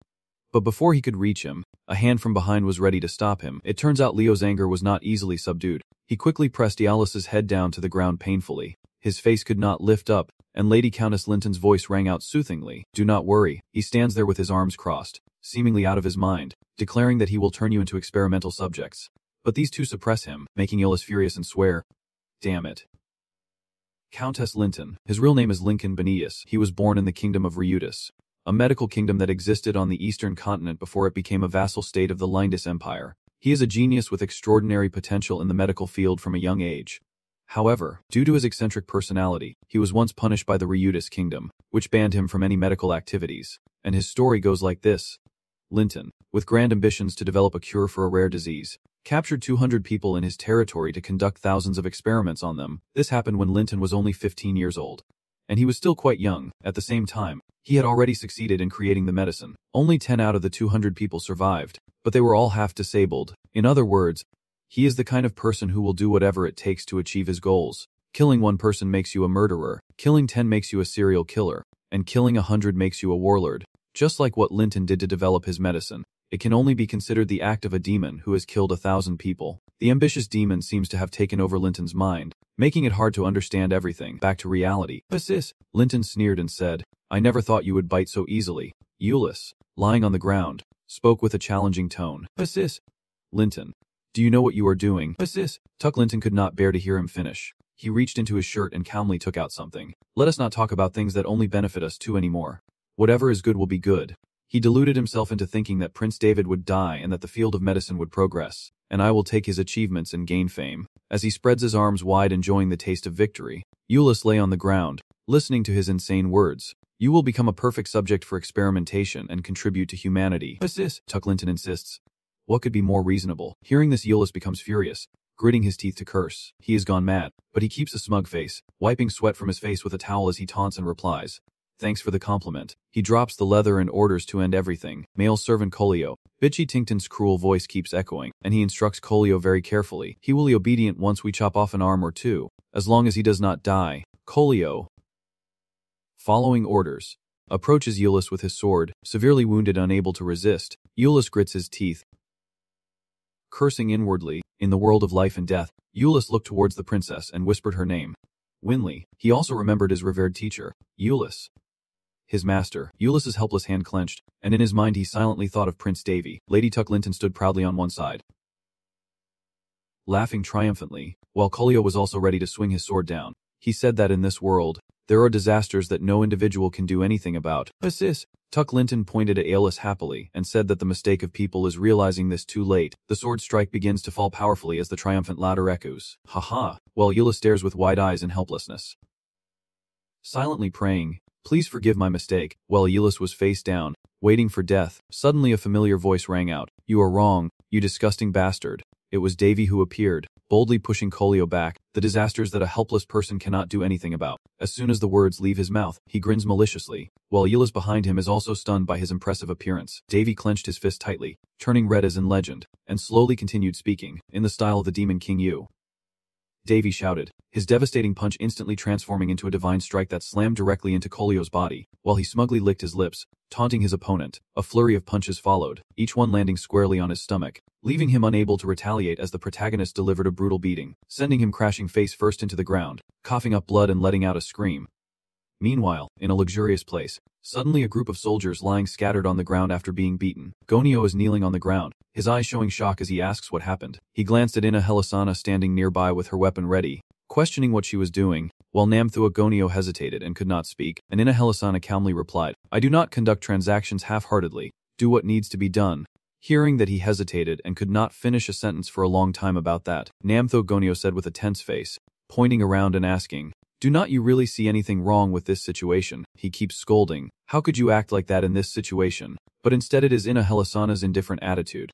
But before he could reach him, a hand from behind was ready to stop him. It turns out Leo's anger was not easily subdued. He quickly pressed Iulus's head down to the ground painfully. His face could not lift up, and Lady Countess Linton's voice rang out soothingly. Do not worry. He stands there with his arms crossed, seemingly out of his mind, declaring that he will turn you into experimental subjects. But these two suppress him, making Iulus furious and swear, Damn it. Countess Linton. His real name is Lincoln Benius. He was born in the kingdom of Reutus, a medical kingdom that existed on the eastern continent before it became a vassal state of the Lindus Empire. He is a genius with extraordinary potential in the medical field from a young age. However, due to his eccentric personality, he was once punished by the Reutus kingdom, which banned him from any medical activities. And his story goes like this. Linton, with grand ambitions to develop a cure for a rare disease, captured 200 people in his territory to conduct thousands of experiments on them. This happened when Linton was only 15 years old. And he was still quite young. At the same time, he had already succeeded in creating the medicine. Only 10 out of the 200 people survived, but they were all half disabled. In other words, he is the kind of person who will do whatever it takes to achieve his goals. Killing one person makes you a murderer, killing 10 makes you a serial killer, and killing 100 makes you a warlord. Just like what Linton did to develop his medicine, it can only be considered the act of a demon who has killed 1,000 people. The ambitious demon seems to have taken over Linton's mind, making it hard to understand everything. Back to reality. Sis, Linton sneered and said, I never thought you would bite so easily. Iulus, lying on the ground, spoke with a challenging tone. Sis, Linton. Do you know what you are doing? Sis. Tuck Linton could not bear to hear him finish. He reached into his shirt and calmly took out something. Let us not talk about things that only benefit us two anymore. Whatever is good will be good. He deluded himself into thinking that Prince David would die and that the field of medicine would progress, and I will take his achievements and gain fame. As he spreads his arms wide enjoying the taste of victory, Iulus lay on the ground, listening to his insane words. You will become a perfect subject for experimentation and contribute to humanity. Sis. Tuck Linton insists. What could be more reasonable? Hearing this, Iulus becomes furious, gritting his teeth to curse. He has gone mad, but he keeps a smug face, wiping sweat from his face with a towel as he taunts and replies, Thanks for the compliment. He drops the leather and orders to end everything. Male servant Colio. Bitchy Tinkton's cruel voice keeps echoing, and he instructs Colio very carefully. He will be obedient once we chop off an arm or two, as long as he does not die. Colio, following orders, approaches Iulus with his sword, severely wounded, unable to resist. Iulus grits his teeth, cursing inwardly. In the world of life and death, Iulus looked towards the princess and whispered her name. Winley. He also remembered his revered teacher, Iulus, his master. Iulus's helpless hand clenched, and in his mind he silently thought of Prince Davy. Lady Tuck Linton stood proudly on one side, laughing triumphantly, while Colio was also ready to swing his sword down. He said that in this world, there are disasters that no individual can do anything about. Sis. Tuck Linton pointed at Iulus happily and said that the mistake of people is realizing this too late. The sword strike begins to fall powerfully as the triumphant louder echoes. Ha ha, while Iulus stares with wide eyes in helplessness, silently praying, Please forgive my mistake. While Iulus was face down, waiting for death, suddenly a familiar voice rang out. You are wrong, you disgusting bastard. It was Davy who appeared, boldly pushing Colio back, the disasters that a helpless person cannot do anything about. As soon as the words leave his mouth, he grins maliciously, while Iulus behind him is also stunned by his impressive appearance. Davy clenched his fist tightly, turning red as in legend, and slowly continued speaking, in the style of the Demon King Yu. Davy shouted, his devastating punch instantly transforming into a divine strike that slammed directly into Colio's body, while he smugly licked his lips, taunting his opponent. A flurry of punches followed, each one landing squarely on his stomach, leaving him unable to retaliate as the protagonist delivered a brutal beating, sending him crashing face first into the ground, coughing up blood and letting out a scream. Meanwhile, in a luxurious place, suddenly a group of soldiers lying scattered on the ground after being beaten. Gonyo is kneeling on the ground, his eyes showing shock as he asks what happened. He glanced at Ina Helisana standing nearby with her weapon ready, questioning what she was doing, while Namthua Gonyo hesitated and could not speak, and Ina Helisana calmly replied, "I do not conduct transactions half-heartedly. Do what needs to be done." Hearing that he hesitated and could not finish a sentence for a long time about that, Namthua Gonyo said with a tense face, pointing around and asking, "Do not you really see anything wrong with this situation?" He keeps scolding, "How could you act like that in this situation?" But instead it is Ina Helisana's indifferent attitude.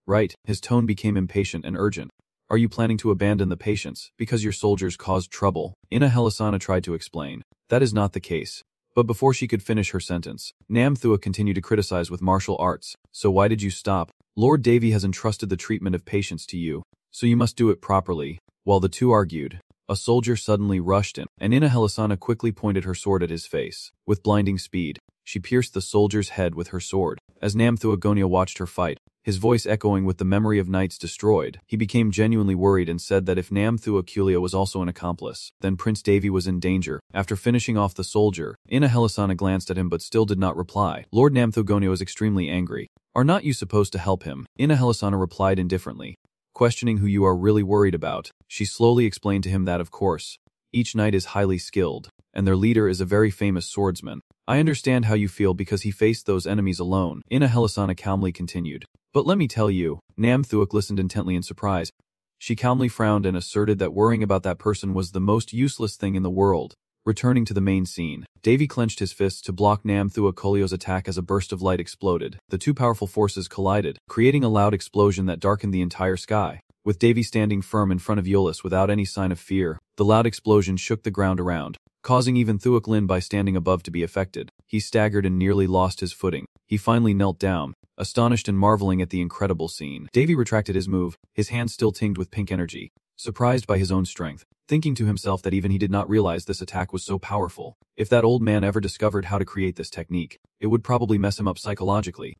Right, his tone became impatient and urgent. "Are you planning to abandon the patients because your soldiers caused trouble?" Ina Helisana tried to explain. "That is not the case." But before she could finish her sentence, Namthua continued to criticize with martial arts. "So why did you stop? Lord Davy has entrusted the treatment of patients to you, so you must do it properly." While the two argued, a soldier suddenly rushed in, and Ina Helisana quickly pointed her sword at his face. With blinding speed, she pierced the soldier's head with her sword. As Namthua Gonyo watched her fight, his voice echoing with the memory of nights destroyed, he became genuinely worried and said that if Namthua Kulio was also an accomplice, then Prince Davy was in danger. After finishing off the soldier, Ina Helisana glanced at him but still did not reply. Lord Namthua Gonyo is extremely angry. "Are not you supposed to help him?" Ina Helisana replied indifferently. Questioning who you are really worried about, she slowly explained to him that of course, each knight is highly skilled, and their leader is a very famous swordsman. "I understand how you feel because he faced those enemies alone," Ina Helisana calmly continued. "But let me tell you," Namthuak listened intently in surprise. She calmly frowned and asserted that worrying about that person was the most useless thing in the world. Returning to the main scene, Davy clenched his fists to block Namthua Kolio's attack as a burst of light exploded. The two powerful forces collided, creating a loud explosion that darkened the entire sky. With Davy standing firm in front of Eolus without any sign of fear, the loud explosion shook the ground around, causing even Thuak Lin by standing above to be affected. He staggered and nearly lost his footing. He finally knelt down, astonished and marveling at the incredible scene. Davy retracted his move, his hands still tinged with pink energy, surprised by his own strength, thinking to himself that even he did not realize this attack was so powerful. If that old man ever discovered how to create this technique, it would probably mess him up psychologically.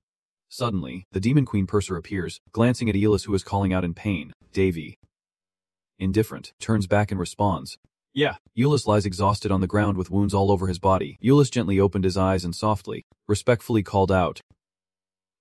Suddenly, the Demon Queen Purser appears, glancing at Eolus who is calling out in pain. Davy, indifferent, turns back and responds, "Yeah." Eolus lies exhausted on the ground with wounds all over his body. Eolus gently opened his eyes and softly, respectfully called out,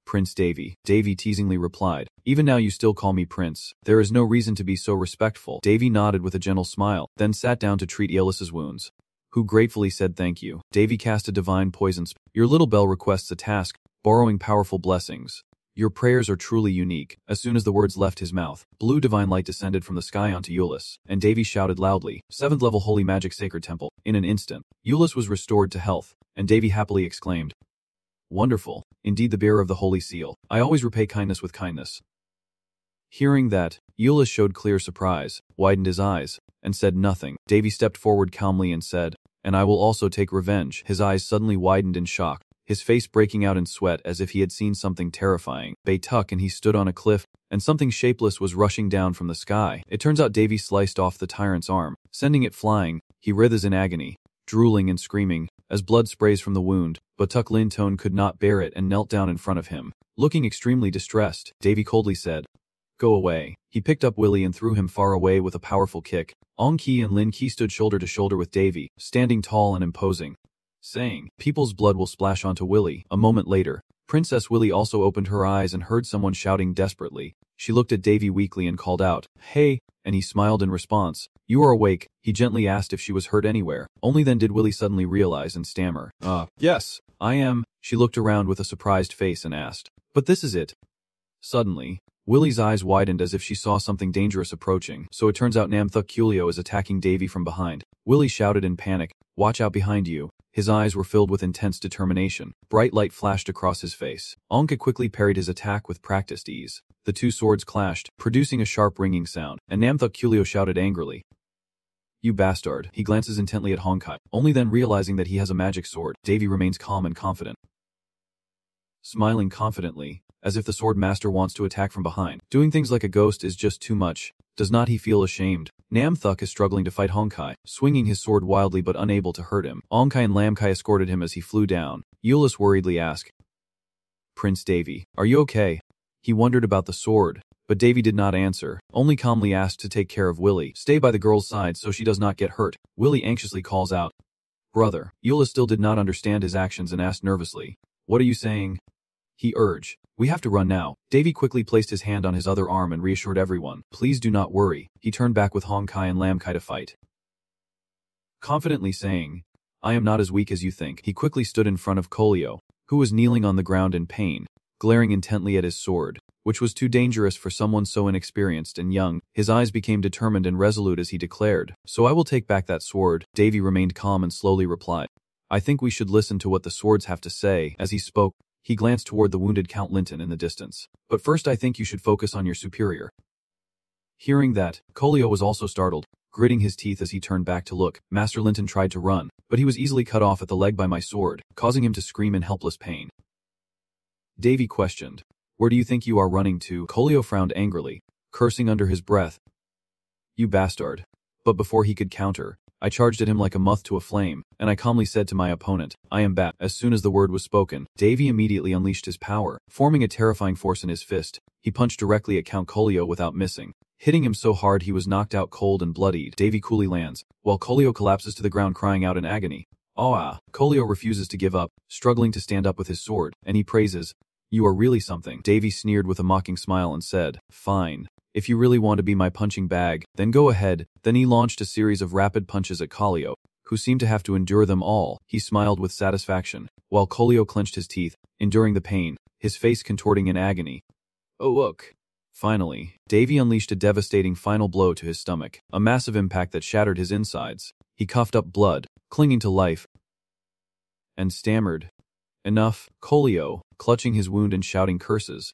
"Prince Davy." Davy teasingly replied, "Even now you still call me Prince. There is no reason to be so respectful." Davy nodded with a gentle smile, then sat down to treat Eolus's wounds, who gratefully said thank you. Davy cast a divine poison spell. "Your little bell requests a task, borrowing powerful blessings. Your prayers are truly unique." As soon as the words left his mouth, blue divine light descended from the sky onto Eolus, and Davy shouted loudly, "7th level Holy Magic Sacred Temple." In an instant, Eolus was restored to health, and Davy happily exclaimed, "Wonderful, indeed the bearer of the Holy Seal. I always repay kindness with kindness." Hearing that, Eolus showed clear surprise, widened his eyes, and said nothing. Davy stepped forward calmly and said, "And I will also take revenge." His eyes suddenly widened in shock, his face breaking out in sweat as if he had seen something terrifying. Bay tuck and he stood on a cliff, and something shapeless was rushing down from the sky. It turns out Davy sliced off the tyrant's arm, sending it flying. He writhes in agony, drooling and screaming, as blood sprays from the wound, but Tuck Lin Tone could not bear it and knelt down in front of him. Looking extremely distressed, Davy coldly said, "Go away." He picked up Willy and threw him far away with a powerful kick. Ong Ki and Lin Ki stood shoulder to shoulder with Davy, standing tall and imposing, saying, "People's blood will splash onto Willy." A moment later, Princess Willy also opened her eyes and heard someone shouting desperately. She looked at Davy weakly and called out, "Hey," and he smiled in response. "You are awake?" He gently asked if she was hurt anywhere. Only then did Willy suddenly realize and stammer, Yes, I am." She looked around with a surprised face and asked, "But this is it." Suddenly, Willy's eyes widened as if she saw something dangerous approaching. So it turns out Namthuk Kulio is attacking Davy from behind. Willy shouted in panic, "Watch out behind you." His eyes were filled with intense determination. Bright light flashed across his face. Anka quickly parried his attack with practiced ease. The two swords clashed, producing a sharp ringing sound, and Namthuk Kulio shouted angrily, "You bastard." He glances intently at Honkai, only then realizing that he has a magic sword. Davy remains calm and confident, smiling confidently, as if the sword master wants to attack from behind. Doing things like a ghost is just too much. Does not he feel ashamed? Namthuk is struggling to fight Honkai, swinging his sword wildly but unable to hurt him. Onkai and Lamkai escorted him as he flew down. Eolus worriedly asked, "Prince Davy, are you okay?" He wondered about the sword, but Davy did not answer, only calmly asked to take care of Willy. "Stay by the girl's side so she does not get hurt." Willy anxiously calls out, Brother, Eula still did not understand his actions and asked nervously, "What are you saying?" He urged, "We have to run now." Davy quickly placed his hand on his other arm and reassured everyone, "Please do not worry." He turned back with Honkai and Lamkai to fight, confidently saying, "I am not as weak as you think." He quickly stood in front of Kolio, who was kneeling on the ground in pain, glaring intently at his sword, which was too dangerous for someone so inexperienced and young. His eyes became determined and resolute as he declared, "So I will take back that sword." Davy remained calm and slowly replied, "I think we should listen to what the swords have to say." As he spoke, he glanced toward the wounded Count Linton in the distance. "But first I think you should focus on your superior." Hearing that, Kolio was also startled, gritting his teeth as he turned back to look. Master Linton tried to run, but he was easily cut off at the leg by my sword, causing him to scream in helpless pain. Davy questioned, "Where do you think you are running to?" Kolio frowned angrily, cursing under his breath, "You bastard." But before he could counter, I charged at him like a moth to a flame, and I calmly said to my opponent, "I am Bat." As soon as the word was spoken, Davy immediately unleashed his power, forming a terrifying force in his fist. He punched directly at Count Kolio without missing, hitting him so hard he was knocked out cold and bloodied. Davy coolly lands, while Kolio collapses to the ground crying out in agony. "Ah!" Kolio refuses to give up, struggling to stand up with his sword, and he praises, "You are really something." Davy sneered with a mocking smile and said, "Fine. If you really want to be my punching bag, then go ahead." Then he launched a series of rapid punches at Kolio, who seemed to have to endure them all. He smiled with satisfaction, while Kolio clenched his teeth, enduring the pain, his face contorting in agony. "Oh look." Finally, Davy unleashed a devastating final blow to his stomach, a massive impact that shattered his insides. He coughed up blood, clinging to life, and stammered, "Enough." Kolio, clutching his wound and shouting curses,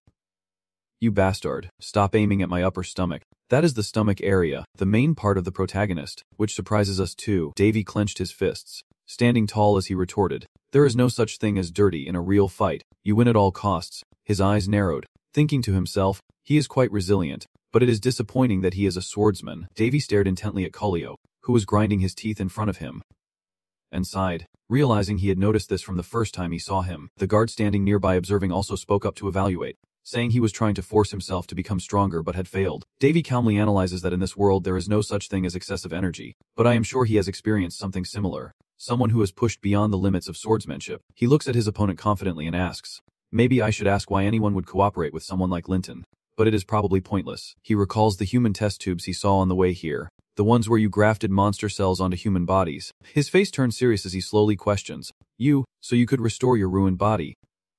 "You bastard, stop aiming at my upper stomach." That is the stomach area, the main part of the protagonist, which surprises us too. Davy clenched his fists, standing tall as he retorted, "There is no such thing as dirty in a real fight. You win at all costs." His eyes narrowed, thinking to himself, "He is quite resilient, but it is disappointing that he is a swordsman." Davy stared intently at Kolio, who was grinding his teeth in front of him, and sighed, realizing he had noticed this from the first time he saw him. The guard standing nearby observing also spoke up to evaluate, saying he was trying to force himself to become stronger but had failed. Davy calmly analyzes that in this world there is no such thing as excessive energy, but I am sure he has experienced something similar. Someone who has pushed beyond the limits of swordsmanship. He looks at his opponent confidently and asks, "Maybe I should ask why anyone would cooperate with someone like Linton, but it is probably pointless." He recalls the human test tubes he saw on the way here, the ones where you grafted monster cells onto human bodies. His face turns serious as he slowly questions, so you could restore your ruined body,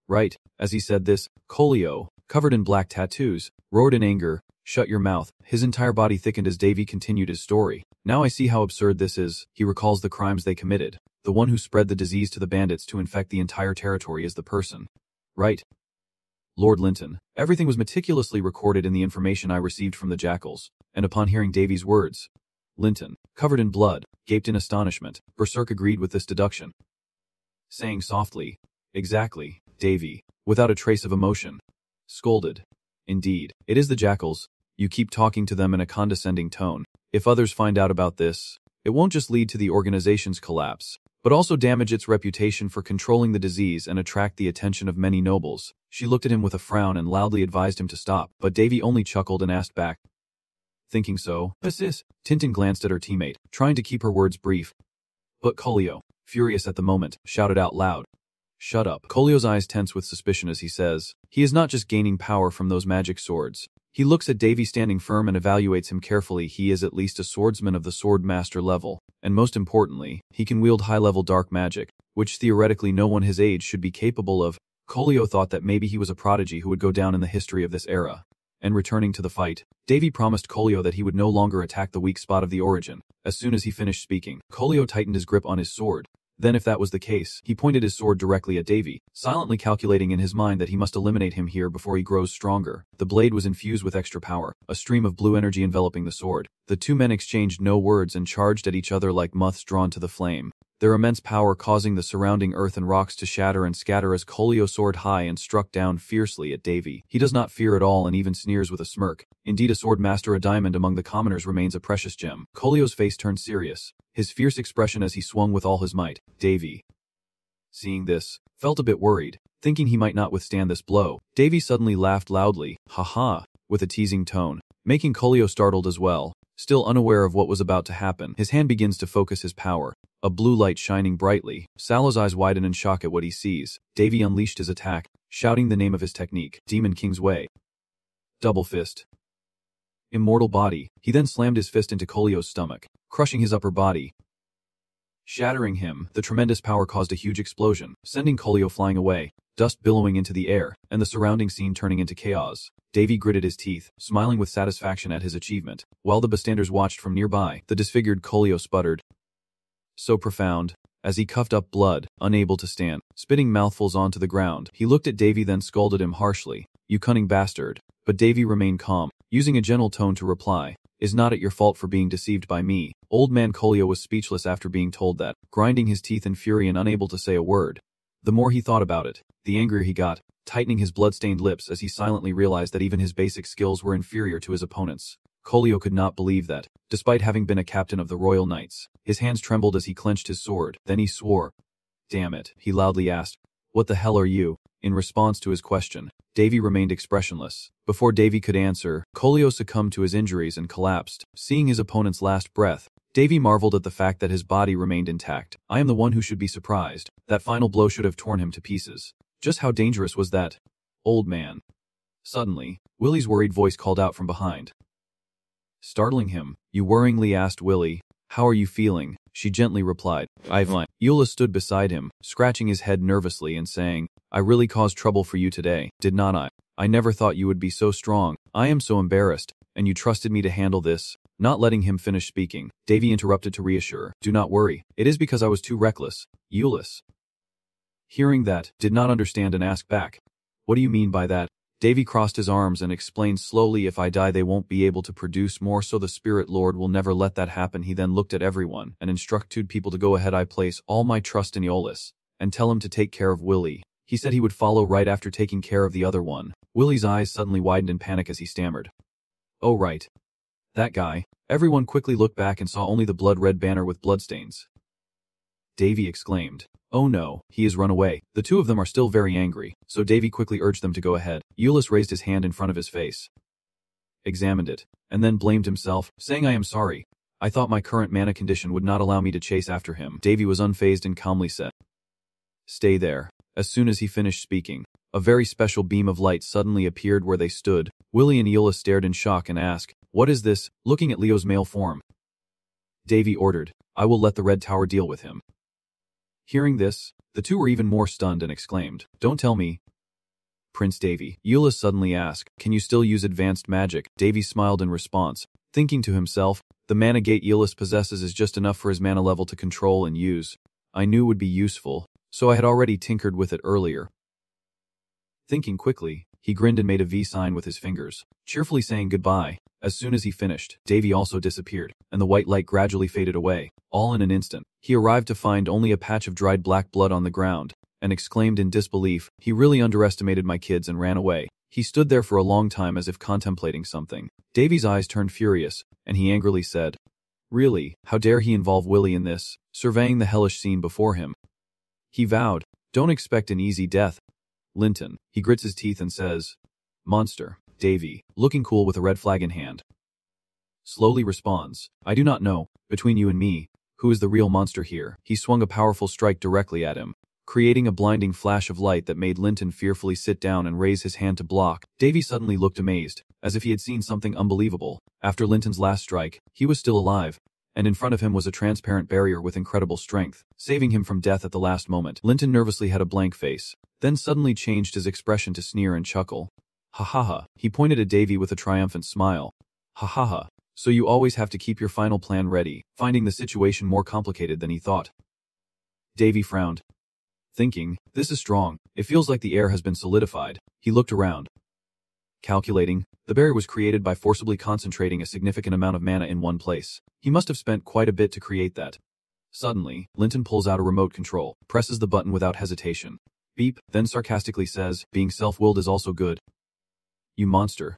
right?" As he said this, Kolio, covered in black tattoos, roared in anger, "Shut your mouth." His entire body thickened as Davy continued his story. "Now I see how absurd this is." He recalls the crimes they committed. The one who spread the disease to the bandits to infect the entire territory is the person, right? Lord Linton. Everything was meticulously recorded in the information I received from the jackals, and upon hearing Davy's words, Linton, covered in blood, gaped in astonishment. Berserk agreed with this deduction, saying softly, "Exactly." Davy, without a trace of emotion, scolded, "Indeed, it is the jackals. You keep talking to them in a condescending tone. If others find out about this, it won't just lead to the organization's collapse, but also damage its reputation for controlling the disease and attract the attention of many nobles." She looked at him with a frown and loudly advised him to stop, but Davy only chuckled and asked back, "Thinking so, SSS?" Tintin glanced at her teammate, trying to keep her words brief. But Kolio, furious at the moment, shouted out loud, "Shut up." Kolio's eyes tense with suspicion as he says, he is not just gaining power from those magic swords. He looks at Davy standing firm and evaluates him carefully. He is at least a swordsman of the sword master level, and most importantly, he can wield high-level dark magic, which theoretically no one his age should be capable of. Kolio thought that maybe he was a prodigy who would go down in the history of this era. And returning to the fight, Davy promised Kolio that he would no longer attack the weak spot of the origin. As soon as he finished speaking, Kolio tightened his grip on his sword. Then if that was the case, he pointed his sword directly at Davy, silently calculating in his mind that he must eliminate him here before he grows stronger. The blade was infused with extra power, a stream of blue energy enveloping the sword. The two men exchanged no words and charged at each other like moths drawn to the flame, their immense power causing the surrounding earth and rocks to shatter and scatter as Kolio soared high and struck down fiercely at Davy. He does not fear at all and even sneers with a smirk. Indeed, a sword master, a diamond among the commoners, remains a precious gem. Kolio's face turned serious, his fierce expression as he swung with all his might. Davy, seeing this, felt a bit worried, thinking he might not withstand this blow. Davy suddenly laughed loudly, "Ha ha," with a teasing tone, making Kolio startled as well. Still unaware of what was about to happen, his hand begins to focus his power. A blue light shining brightly. Sallow's eyes widen in shock at what he sees. Davy unleashed his attack, shouting the name of his technique, Demon King's Way. Double fist. Immortal body. He then slammed his fist into Kolio's stomach, crushing his upper body. Shattering him, the tremendous power caused a huge explosion, sending Kolio flying away, dust billowing into the air, and the surrounding scene turning into chaos. Davy gritted his teeth, smiling with satisfaction at his achievement. While the bystanders watched from nearby, the disfigured Kolio sputtered. So profound. As he coughed up blood, unable to stand, spitting mouthfuls onto the ground, he looked at Davy then scolded him harshly. You cunning bastard. But Davy remained calm, using a gentle tone to reply. Is not it your fault for being deceived by me? Old man Kolio was speechless after being told that, grinding his teeth in fury and unable to say a word. The more he thought about it, the angrier he got, tightening his blood-stained lips as he silently realized that even his basic skills were inferior to his opponents. Kolio could not believe that, despite having been a captain of the Royal Knights. His hands trembled as he clenched his sword, then he swore. Damn it, he loudly asked. What the hell are you? In response to his question, Davy remained expressionless. Before Davy could answer, Kolio succumbed to his injuries and collapsed. Seeing his opponent's last breath, Davy marveled at the fact that his body remained intact. I am the one who should be surprised. That final blow should have torn him to pieces. Just how dangerous was that? Old man. Suddenly, Willie's worried voice called out from behind. Startling him, you worryingly asked Willie, how are you feeling? She gently replied, I've fine. Eula stood beside him, scratching his head nervously and saying, I really caused trouble for you today, did not I? I never thought you would be so strong. I am so embarrassed, and you trusted me to handle this. Not letting him finish speaking, Davy interrupted to reassure, do not worry, it is because I was too reckless. Euless. Hearing that, did not understand and asked back, what do you mean by that? Davy crossed his arms and explained slowly, if I die they won't be able to produce more, so the Spirit Lord will never let that happen. He then looked at everyone and instructed people to go ahead. I place all my trust in Eolus, and tell him to take care of Willie. He said he would follow right after taking care of the other one. Willie's eyes suddenly widened in panic as he stammered. Oh right. That guy. Everyone quickly looked back and saw only the blood-red banner with bloodstains. Davy exclaimed. Oh no, he has run away. The two of them are still very angry, so Davy quickly urged them to go ahead. Euless raised his hand in front of his face, examined it, and then blamed himself, saying I am sorry. I thought my current mana condition would not allow me to chase after him. Davy was unfazed and calmly said, Stay there. As soon as he finished speaking, a very special beam of light suddenly appeared where they stood. Willie and Euless stared in shock and asked, What is this? Looking at Leo's male form, Davy ordered, I will let the Red Tower deal with him. Hearing this, the two were even more stunned and exclaimed, Don't tell me. Prince Davy. Euless suddenly asked, Can you still use advanced magic? Davy smiled in response, thinking to himself, the mana gate Euless possesses is just enough for his mana level to control and use. I knew would be useful, so I had already tinkered with it earlier. Thinking quickly, he grinned and made a V sign with his fingers, cheerfully saying goodbye. As soon as he finished, Davy also disappeared, and the white light gradually faded away, all in an instant. He arrived to find only a patch of dried black blood on the ground, and exclaimed in disbelief, he really underestimated my kids and ran away. He stood there for a long time as if contemplating something. Davy's eyes turned furious, and he angrily said, Really, how dare he involve Willie in this, surveying the hellish scene before him. He vowed, Don't expect an easy death. Linton, he grits his teeth and says, Monster. Davy, looking cool with a red flag in hand, slowly responds, I do not know, between you and me, who is the real monster here. He swung a powerful strike directly at him, creating a blinding flash of light that made Linton fearfully sit down and raise his hand to block. Davy suddenly looked amazed, as if he had seen something unbelievable. After Linton's last strike, he was still alive, and in front of him was a transparent barrier with incredible strength, saving him from death at the last moment. Linton nervously had a blank face, then suddenly changed his expression to sneer and chuckle. Ha ha ha, he pointed at Davy with a triumphant smile. Ha ha ha, so you always have to keep your final plan ready, finding the situation more complicated than he thought. Davy frowned, thinking, this is strong, it feels like the air has been solidified. He looked around. Calculating, the barrier was created by forcibly concentrating a significant amount of mana in one place. He must have spent quite a bit to create that. Suddenly, Linton pulls out a remote control, presses the button without hesitation. Beep, then sarcastically says, being self-willed is also good. You monster.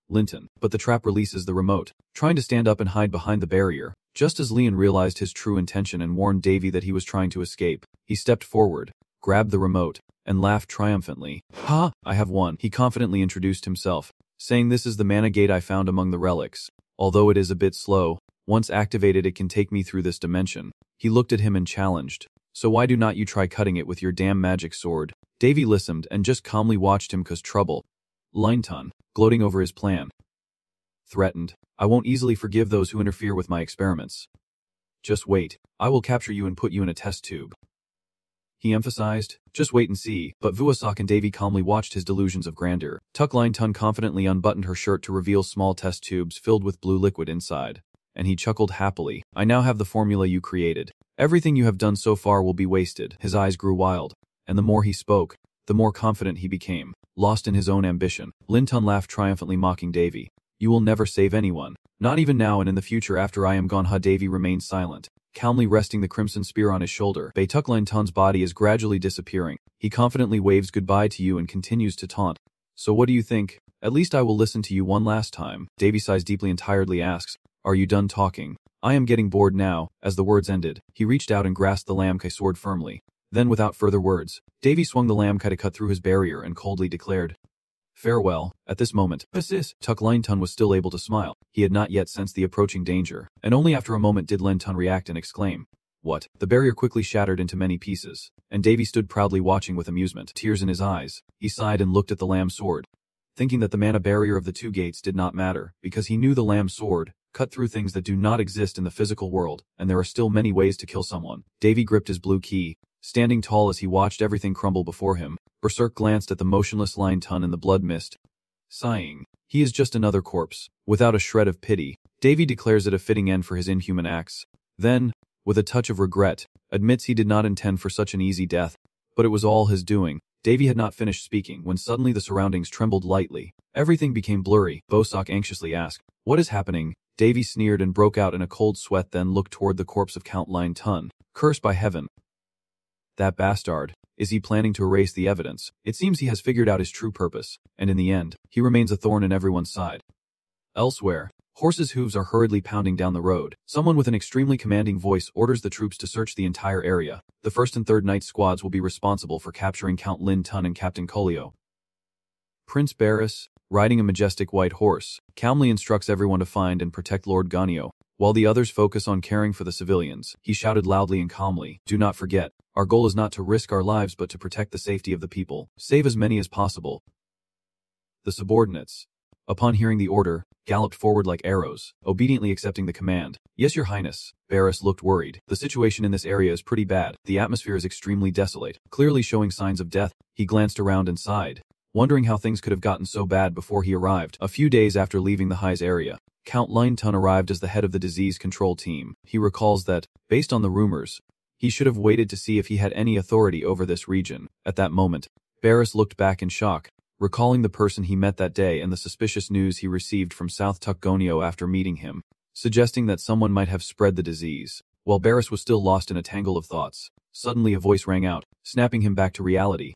Linton, but the trap releases the remote, trying to stand up and hide behind the barrier. Just as Leon realized his true intention and warned Davy that he was trying to escape, he stepped forward, grabbed the remote, and laughed triumphantly. Ha! I have won. He confidently introduced himself, saying this is the mana gate I found among the relics. although it is a bit slow. Once activated it can take me through this dimension. He looked at him and challenged. So why do not you try cutting it with your damn magic sword? Davy listened and just calmly watched him cause trouble. Linton, gloating over his plan, threatened, I won't easily forgive those who interfere with my experiments. Just wait, I will capture you and put you in a test tube. He emphasized, just wait and see, but Vuasak and Davy calmly watched his delusions of grandeur. Linton confidently unbuttoned her shirt to reveal small test tubes filled with blue liquid inside. And he chuckled happily, I now have the formula you created. Everything you have done so far will be wasted. His eyes grew wild, and the more he spoke, the more confident he became, lost in his own ambition. Linton laughed triumphantly mocking Davy. You will never save anyone, not even now and in the future after I am gone. Davy remained silent, calmly resting the crimson spear on his shoulder. Linton's body is gradually disappearing. He confidently waves goodbye to you and continues to taunt. So what do you think? At least I will listen to you one last time. Davy sighs deeply and tiredly asks, are you done talking? I am getting bored now. As the words ended, he reached out and grasped the lamkai sword firmly. Then without further words, Davy swung the lamkai to cut through his barrier and coldly declared, farewell. At this moment, SSS, Linton was still able to smile. He had not yet sensed the approaching danger, and only after a moment did Linton react and exclaim, what? The barrier quickly shattered into many pieces, and Davy stood proudly watching with amusement, tears in his eyes. He sighed and looked at the lamb sword, thinking that the mana barrier of the two gates did not matter, because he knew the lamb sword cut through things that do not exist in the physical world, and there are still many ways to kill someone. Davy gripped his blue key, standing tall as he watched everything crumble before him. Berserk glanced at the motionless Linton in the blood mist, sighing. He is just another corpse. Without a shred of pity, Davy declares it a fitting end for his inhuman acts. Then, with a touch of regret, admits he did not intend for such an easy death, but it was all his doing. Davy had not finished speaking when suddenly the surroundings trembled lightly. Everything became blurry. Bosak anxiously asked, what is happening? Davy sneered and broke out in a cold sweat, then looked toward the corpse of Count Linton. Cursed by heaven. That bastard. Is he planning to erase the evidence? It seems he has figured out his true purpose, and in the end, he remains a thorn in everyone's side. Elsewhere, horses' hooves are hurriedly pounding down the road. Someone with an extremely commanding voice orders the troops to search the entire area. The 1st and 3rd Night squads will be responsible for capturing Count Linton and Captain Collio. Prince Barris, riding a majestic white horse, calmly instructs everyone to find and protect Lord Ganio, while the others focus on caring for the civilians. He shouted loudly and calmly, do not forget, our goal is not to risk our lives but to protect the safety of the people. Save as many as possible. The subordinates, upon hearing the order, galloped forward like arrows, obediently accepting the command. Yes, your highness. Barris looked worried. The situation in this area is pretty bad. The atmosphere is extremely desolate, clearly showing signs of death. He glanced around and sighed, wondering how things could have gotten so bad before he arrived. A few days after leaving the Highs area, Count Linton arrived as the head of the disease control team. He recalls that, based on the rumors, he should have waited to see if he had any authority over this region. At that moment, Barris looked back in shock, recalling the person he met that day and the suspicious news he received from South Tukgonio after meeting him, suggesting that someone might have spread the disease. While Barris was still lost in a tangle of thoughts, suddenly a voice rang out, snapping him back to reality.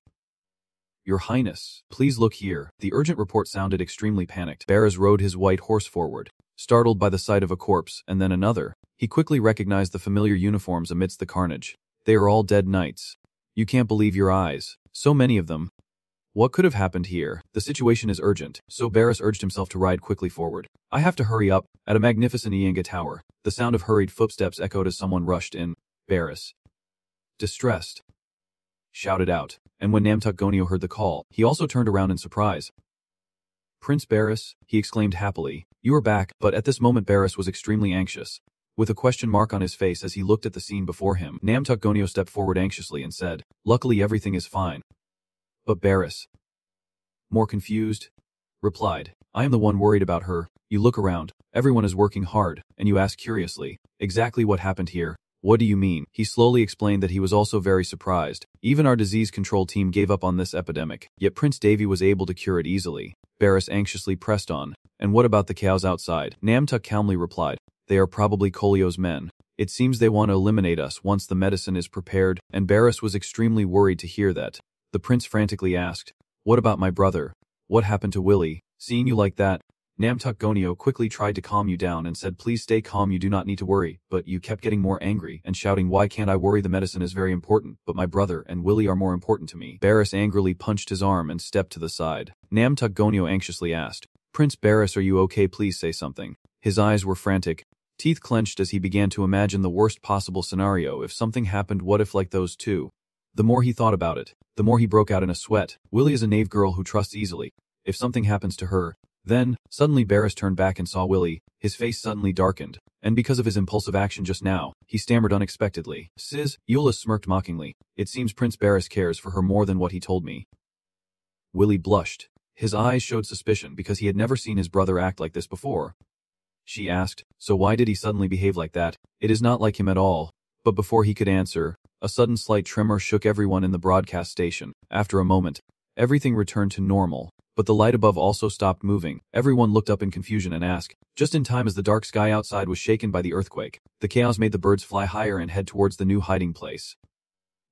Your Highness, please look here. The urgent report sounded extremely panicked. Barris rode his white horse forward, startled by the sight of a corpse and then another. He quickly recognized the familiar uniforms amidst the carnage. They are all dead knights. You can't believe your eyes. So many of them. What could have happened here? The situation is urgent, so Barris urged himself to ride quickly forward. I have to hurry up. At a magnificent Ianga tower, the sound of hurried footsteps echoed as someone rushed in. Barris, distressed, shouted out, and when Namtuk Gonio heard the call, he also turned around in surprise. Prince Barris, he exclaimed happily, you are back. But at this moment Barris was extremely anxious, with a question mark on his face as he looked at the scene before him. Namtuk Gonio stepped forward anxiously and said, luckily everything is fine. But Barris, more confused, replied, I am the one worried about her. You look around, everyone is working hard, and you ask curiously, exactly what happened here? What do you mean? He slowly explained that he was also very surprised. Even our disease control team gave up on this epidemic, yet Prince Davy was able to cure it easily. Barris anxiously pressed on, and what about the cows outside? Namtuk calmly replied, they are probably Collio's men. It seems they want to eliminate us once the medicine is prepared, and Barris was extremely worried to hear that. The prince frantically asked, what about my brother? What happened to Willie? Seeing you like that, Namtuk Gonio quickly tried to calm you down and said, please stay calm, you do not need to worry, but you kept getting more angry and shouting, why can't I worry? The medicine is very important, but my brother and Willie are more important to me. Barris angrily punched his arm and stepped to the side. Namtuk Gonio anxiously asked, Prince Barris, are you okay? Please say something. His eyes were frantic, teeth clenched as he began to imagine the worst possible scenario if something happened. What if like those two? The more he thought about it, the more he broke out in a sweat. Willie is a knave girl who trusts easily. If something happens to her, then, suddenly Barris turned back and saw Willie. His face suddenly darkened, and because of his impulsive action just now, he stammered unexpectedly. Sis, Eula smirked mockingly. It seems Prince Barris cares for her more than what he told me. Willie blushed. His eyes showed suspicion because he had never seen his brother act like this before. She asked, so why did he suddenly behave like that? It is not like him at all. But before he could answer, a sudden slight tremor shook everyone in the broadcast station. After a moment, everything returned to normal, but the light above also stopped moving. Everyone looked up in confusion and asked, just in time as the dark sky outside was shaken by the earthquake. The chaos made the birds fly higher and head towards the new hiding place.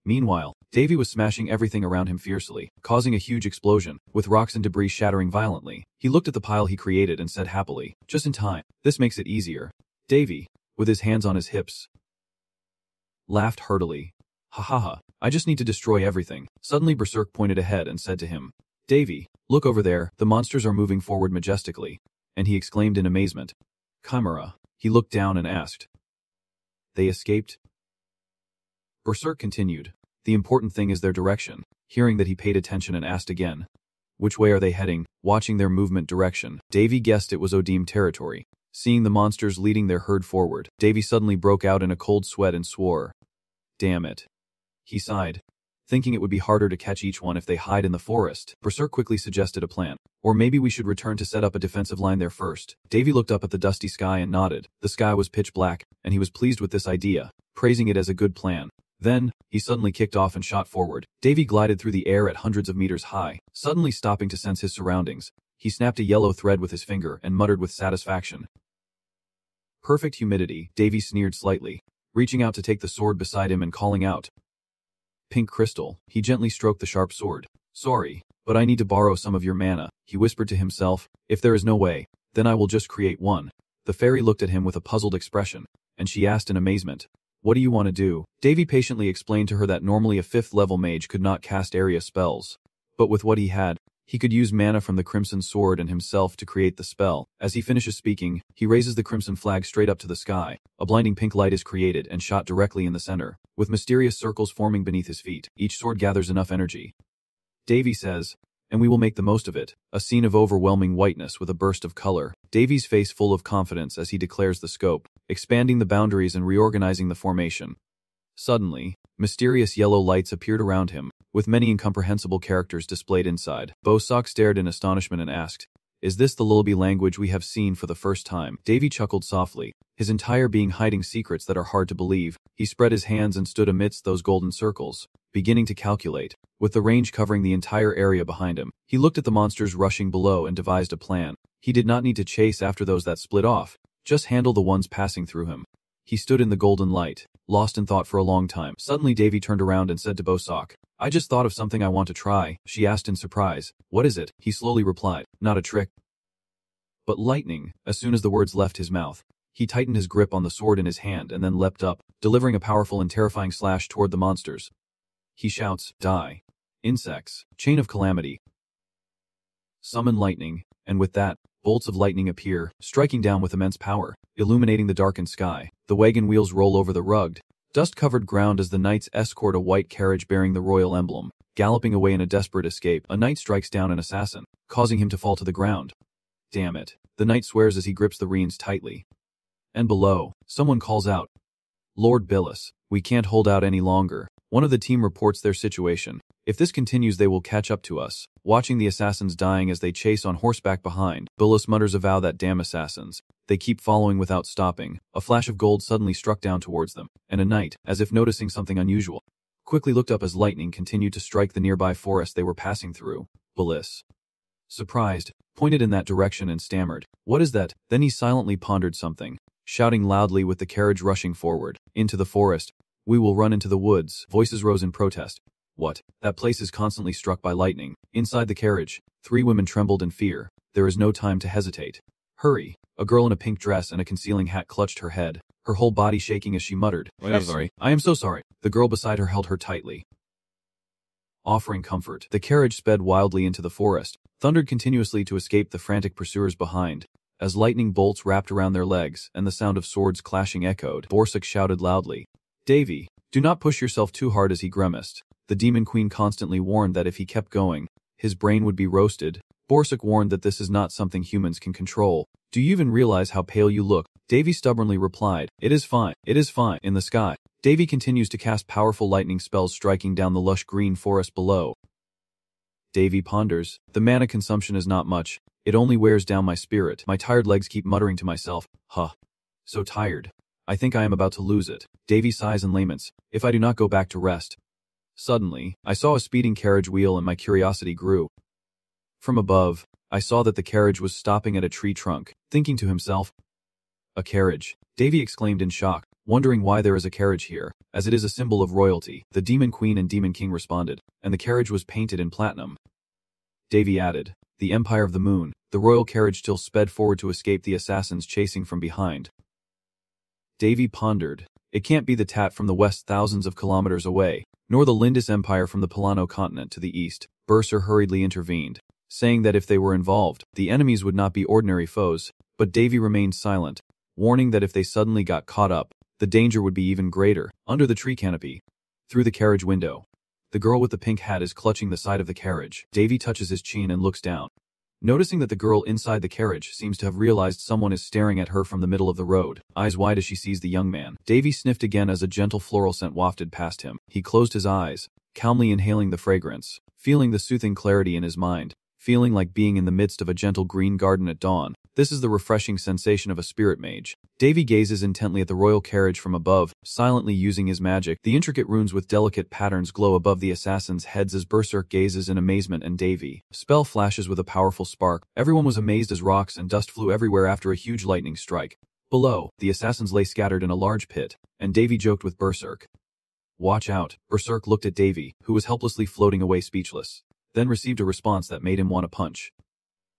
Meanwhile, Davy was smashing everything around him fiercely, causing a huge explosion, with rocks and debris shattering violently. He looked at the pile he created and said happily, just in time, this makes it easier. Davy, with his hands on his hips, laughed heartily. Ha ha ha, I just need to destroy everything. Suddenly Berserk pointed ahead and said to him, Davy, look over there, the monsters are moving forward majestically. And he exclaimed in amazement. Chimera. He looked down and asked. They escaped? Berserk continued. The important thing is their direction. Hearing that, he paid attention and asked again. Which way are they heading? Watching their movement direction, Davy guessed it was Odim territory. Seeing the monsters leading their herd forward, Davy suddenly broke out in a cold sweat and swore. Damn it. He sighed. Thinking it would be harder to catch each one if they hide in the forest, Berserk quickly suggested a plan. Or maybe we should return to set up a defensive line there first. Davy looked up at the dusty sky and nodded. The sky was pitch black, and he was pleased with this idea, praising it as a good plan. Then, he suddenly kicked off and shot forward. Davy glided through the air at hundreds of meters high, suddenly stopping to sense his surroundings. He snapped a yellow thread with his finger and muttered with satisfaction. Perfect humidity, Davy sneered slightly, reaching out to take the sword beside him and calling out. Pink crystal. He gently stroked the sharp sword. Sorry, but I need to borrow some of your mana, he whispered to himself. If there is no way, then I will just create one. The fairy looked at him with a puzzled expression, and she asked in amazement. What do you want to do? Davy patiently explained to her that normally a 5th level mage could not cast area spells. But with what he had, he could use mana from the Crimson Sword and himself to create the spell. As he finishes speaking, he raises the crimson flag straight up to the sky. A blinding pink light is created and shot directly in the center, with mysterious circles forming beneath his feet. Each sword gathers enough energy. Davy says, and we will make the most of it. A scene of overwhelming whiteness with a burst of color. Davy's face full of confidence as he declares the scope, expanding the boundaries and reorganizing the formation. Suddenly, mysterious yellow lights appeared around him, with many incomprehensible characters displayed inside. Bosock stared in astonishment and asked, is this the lullaby language we have seen for the first time? Davy chuckled softly, his entire being hiding secrets that are hard to believe. He spread his hands and stood amidst those golden circles, beginning to calculate. With the range covering the entire area behind him, he looked at the monsters rushing below and devised a plan. He did not need to chase after those that split off, just handle the ones passing through him. He stood in the golden light, lost in thought for a long time. Suddenly Davy turned around and said to Bosock, I just thought of something I want to try. She asked in surprise. What is it? He slowly replied, not a trick, but lightning. As soon as the words left his mouth, he tightened his grip on the sword in his hand and then leapt up, delivering a powerful and terrifying slash toward the monsters. He shouts, die. Insects, chain of calamity. Summon lightning, and with that, bolts of lightning appear, striking down with immense power, illuminating the darkened sky. The wagon wheels roll over the rugged, dust-covered ground as the knights escort a white carriage bearing the royal emblem. Galloping away in a desperate escape, a knight strikes down an assassin, causing him to fall to the ground. Damn it, the knight swears as he grips the reins tightly. And below, someone calls out, Lord Billis, we can't hold out any longer. One of the team reports their situation. If this continues, they will catch up to us. Watching the assassins dying as they chase on horseback behind, Billis mutters a vow that damn assassins. They keep following without stopping. A flash of gold suddenly struck down towards them, and a knight, as if noticing something unusual, quickly looked up as lightning continued to strike the nearby forest they were passing through. Billis, surprised, pointed in that direction and stammered, what is that? Then he silently pondered something, shouting loudly with the carriage rushing forward, into the forest. We will run into the woods. Voices rose in protest. What? That place is constantly struck by lightning. Inside the carriage, 3 women trembled in fear. There is no time to hesitate. Hurry. A girl in a pink dress and a concealing hat clutched her head, her whole body shaking as she muttered, I'm sorry. I am so sorry. The girl beside her held her tightly, offering comfort. The carriage sped wildly into the forest, thundered continuously to escape the frantic pursuers behind. As lightning bolts wrapped around their legs and the sound of swords clashing echoed, Borsuk shouted loudly, "Davy, do not push yourself too hard," as he grimaced. The Demon Queen constantly warned that if he kept going, his brain would be roasted. Borsuk warned that this is not something humans can control. "Do you even realize how pale you look?" Davy stubbornly replied, "It is fine, it is fine." In the sky, Davy continues to cast powerful lightning spells striking down the lush green forest below. Davy ponders, "The mana consumption is not much. It only wears down my spirit. My tired legs keep muttering to myself, so tired. I think I am about to lose it." Davy sighs and laments, "If I do not go back to rest." Suddenly, I saw a speeding carriage wheel and my curiosity grew. From above, I saw that the carriage was stopping at a tree trunk. Thinking to himself, "A carriage," Davy exclaimed in shock, wondering why there is a carriage here, as it is a symbol of royalty. The Demon Queen and Demon King responded, and the carriage was painted in platinum. Davy added, "The Empire of the Moon." The royal carriage still sped forward to escape the assassins chasing from behind. Davy pondered, "It can't be the Tat from the west thousands of kilometers away, nor the Lindis Empire from the Polano continent to the east." Bursar hurriedly intervened, saying that if they were involved, the enemies would not be ordinary foes, but Davy remained silent, warning that if they suddenly got caught up, the danger would be even greater. Under the tree canopy, through the carriage window, the girl with the pink hat is clutching the side of the carriage. Davy touches his chin and looks down, noticing that the girl inside the carriage seems to have realized someone is staring at her from the middle of the road. Eyes wide as she sees the young man. Davy sniffed again as a gentle floral scent wafted past him. He closed his eyes, calmly inhaling the fragrance, feeling the soothing clarity in his mind, feeling like being in the midst of a gentle green garden at dawn. This is the refreshing sensation of a spirit mage. Davy gazes intently at the royal carriage from above, silently using his magic. The intricate runes with delicate patterns glow above the assassins' heads as Berserk gazes in amazement and Davy. Spell flashes with a powerful spark. Everyone was amazed as rocks and dust flew everywhere after a huge lightning strike. Below, the assassins lay scattered in a large pit, and Davy joked with Berserk, "Watch out." Berserk looked at Davy, who was helplessly floating away speechless, then received a response that made him want to punch.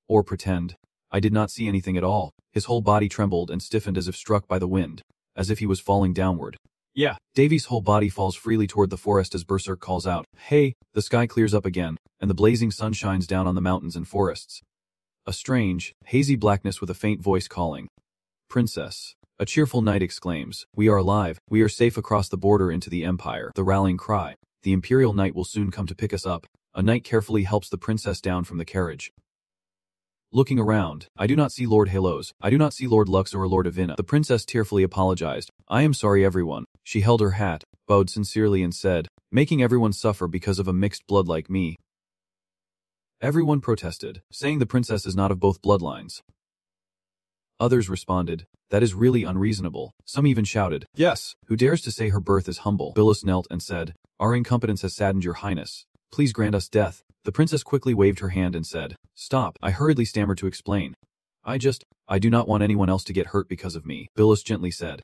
Or pretend. "I did not see anything at all." His whole body trembled and stiffened as if struck by the wind, as if he was falling downward. "Yeah." Davy's whole body falls freely toward the forest as Berserk calls out, "Hey!" The sky clears up again, and the blazing sun shines down on the mountains and forests. A strange, hazy blackness with a faint voice calling, "Princess." A cheerful knight exclaims, "We are alive, we are safe across the border into the Empire." The rallying cry, "The Imperial Knight will soon come to pick us up." A knight carefully helps the princess down from the carriage. Looking around, "I do not see Lord Halos, I do not see Lord Lux or Lord Avina." The princess tearfully apologized. "I am sorry everyone." She held her hat, bowed sincerely and said, "Making everyone suffer because of a mixed blood like me." Everyone protested, saying the princess is not of both bloodlines. Others responded, "That is really unreasonable." Some even shouted, "Yes, who dares to say her birth is humble?" Billis knelt and said, "Our incompetence has saddened your highness. Please grant us death." The princess quickly waved her hand and said, "Stop." I hurriedly stammered to explain. I do not want anyone else to get hurt because of me." Billis gently said,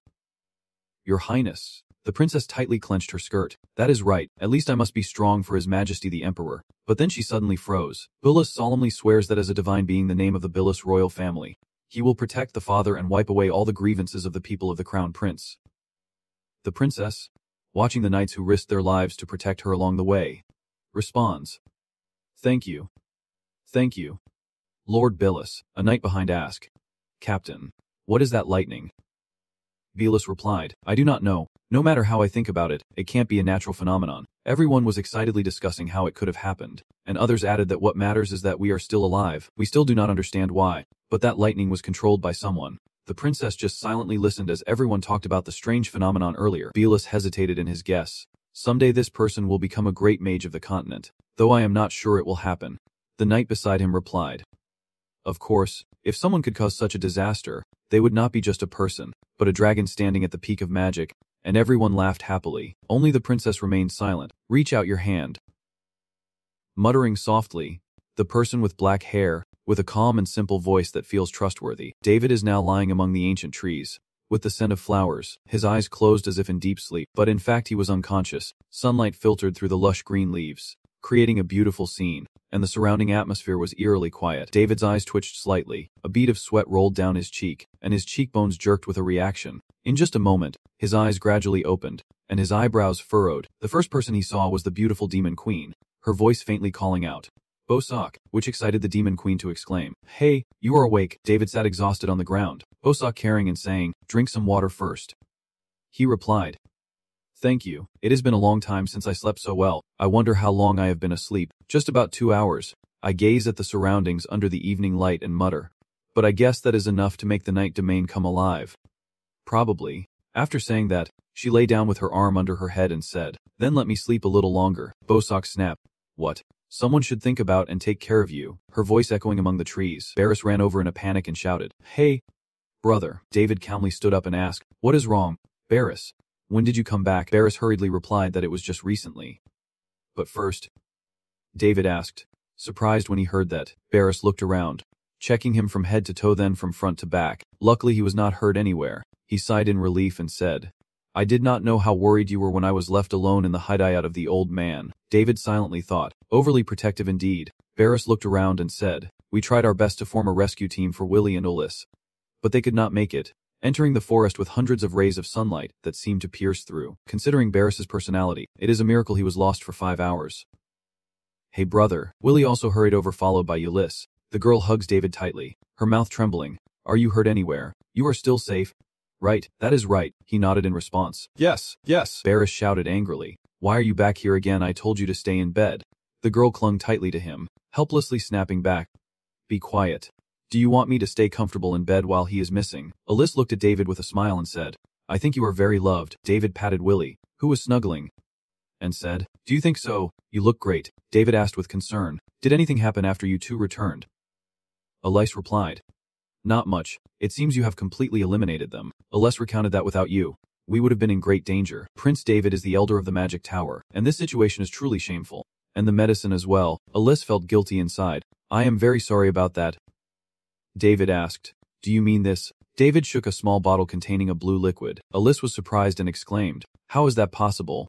"Your highness." The princess tightly clenched her skirt. "That is right, at least I must be strong for His Majesty the Emperor." But then she suddenly froze. "Billis solemnly swears that as a divine being the name of the Billis royal family, he will protect the father and wipe away all the grievances of the people of the crown prince." The princess, watching the knights who risked their lives to protect her along the way, responds, "Thank you. Thank you." Lord Billis, a knight behind asked, "Captain, what is that lightning?" Billis replied, "I do not know. No matter how I think about it, it can't be a natural phenomenon." Everyone was excitedly discussing how it could have happened, and others added that what matters is that we are still alive. We still do not understand why, but that lightning was controlled by someone. The princess just silently listened as everyone talked about the strange phenomenon earlier. Billis hesitated in his guess. "Someday this person will become a great mage of the continent, though I am not sure it will happen." The knight beside him replied, "Of course, if someone could cause such a disaster, they would not be just a person, but a dragon standing at the peak of magic." And everyone laughed happily. Only the princess remained silent. "Reach out your hand." Muttering softly, the person with black hair, with a calm and simple voice that feels trustworthy. David is now lying among the ancient trees, with the scent of flowers, his eyes closed as if in deep sleep, but in fact he was unconscious. Sunlight filtered through the lush green leaves, creating a beautiful scene, and the surrounding atmosphere was eerily quiet. David's eyes twitched slightly, a bead of sweat rolled down his cheek, and his cheekbones jerked with a reaction. In just a moment, his eyes gradually opened, and his eyebrows furrowed. The first person he saw was the beautiful Demon Queen, her voice faintly calling out, Bosak, which excited the demon queen to exclaim, "Hey, you are awake." David sat exhausted on the ground, Bosak carrying and saying, "Drink some water first." He replied, "Thank you. It has been a long time since I slept so well. I wonder how long I have been asleep. Just about 2 hours." I gaze at the surroundings under the evening light and mutter, "But I guess that is enough to make the night domain come alive." Probably. After saying that, she lay down with her arm under her head and said, "Then let me sleep a little longer." Bosak snapped, "What? Someone should think about and take care of you." Her voice echoing among the trees, Barris ran over in a panic and shouted, "Hey, brother." David calmly stood up and asked, "What is wrong, Barris? When did you come back?" Barris hurriedly replied that it was just recently. "But first," David asked, surprised when he heard that. Barris looked around, checking him from head to toe, then from front to back. Luckily he was not hurt anywhere. He sighed in relief and said, "I did not know how worried you were when I was left alone in the hideout of the old man." David silently thought, overly protective indeed. Barris looked around and said, "We tried our best to form a rescue team for Willie and Ulyss, but they could not make it, entering the forest with hundreds of rays of sunlight that seemed to pierce through. Considering Barris's personality, it is a miracle he was lost for 5 hours. "Hey brother." Willie also hurried over, followed by Ulyss. The girl hugs David tightly, her mouth trembling. "Are you hurt anywhere? You are still safe?" "Right, that is right," he nodded in response. "Yes, yes," Barris shouted angrily. "Why are you back here again? I told you to stay in bed." The girl clung tightly to him, helplessly snapping back, "Be quiet. Do you want me to stay comfortable in bed while he is missing?" Ulyss looked at David with a smile and said, "I think you are very loved." David patted Willie, who was snuggling, and said, "Do you think so? You look great." David asked with concern, "Did anything happen after you two returned?" Ulyss replied, "Not much. It seems you have completely eliminated them." Ulyss recounted that without you, we would have been in great danger. Prince David is the elder of the magic tower, and this situation is truly shameful. And the medicine as well. Ulyss felt guilty inside. "I am very sorry about that." David asked, "Do you mean this?" David shook a small bottle containing a blue liquid. Ulyss was surprised and exclaimed, "How is that possible?"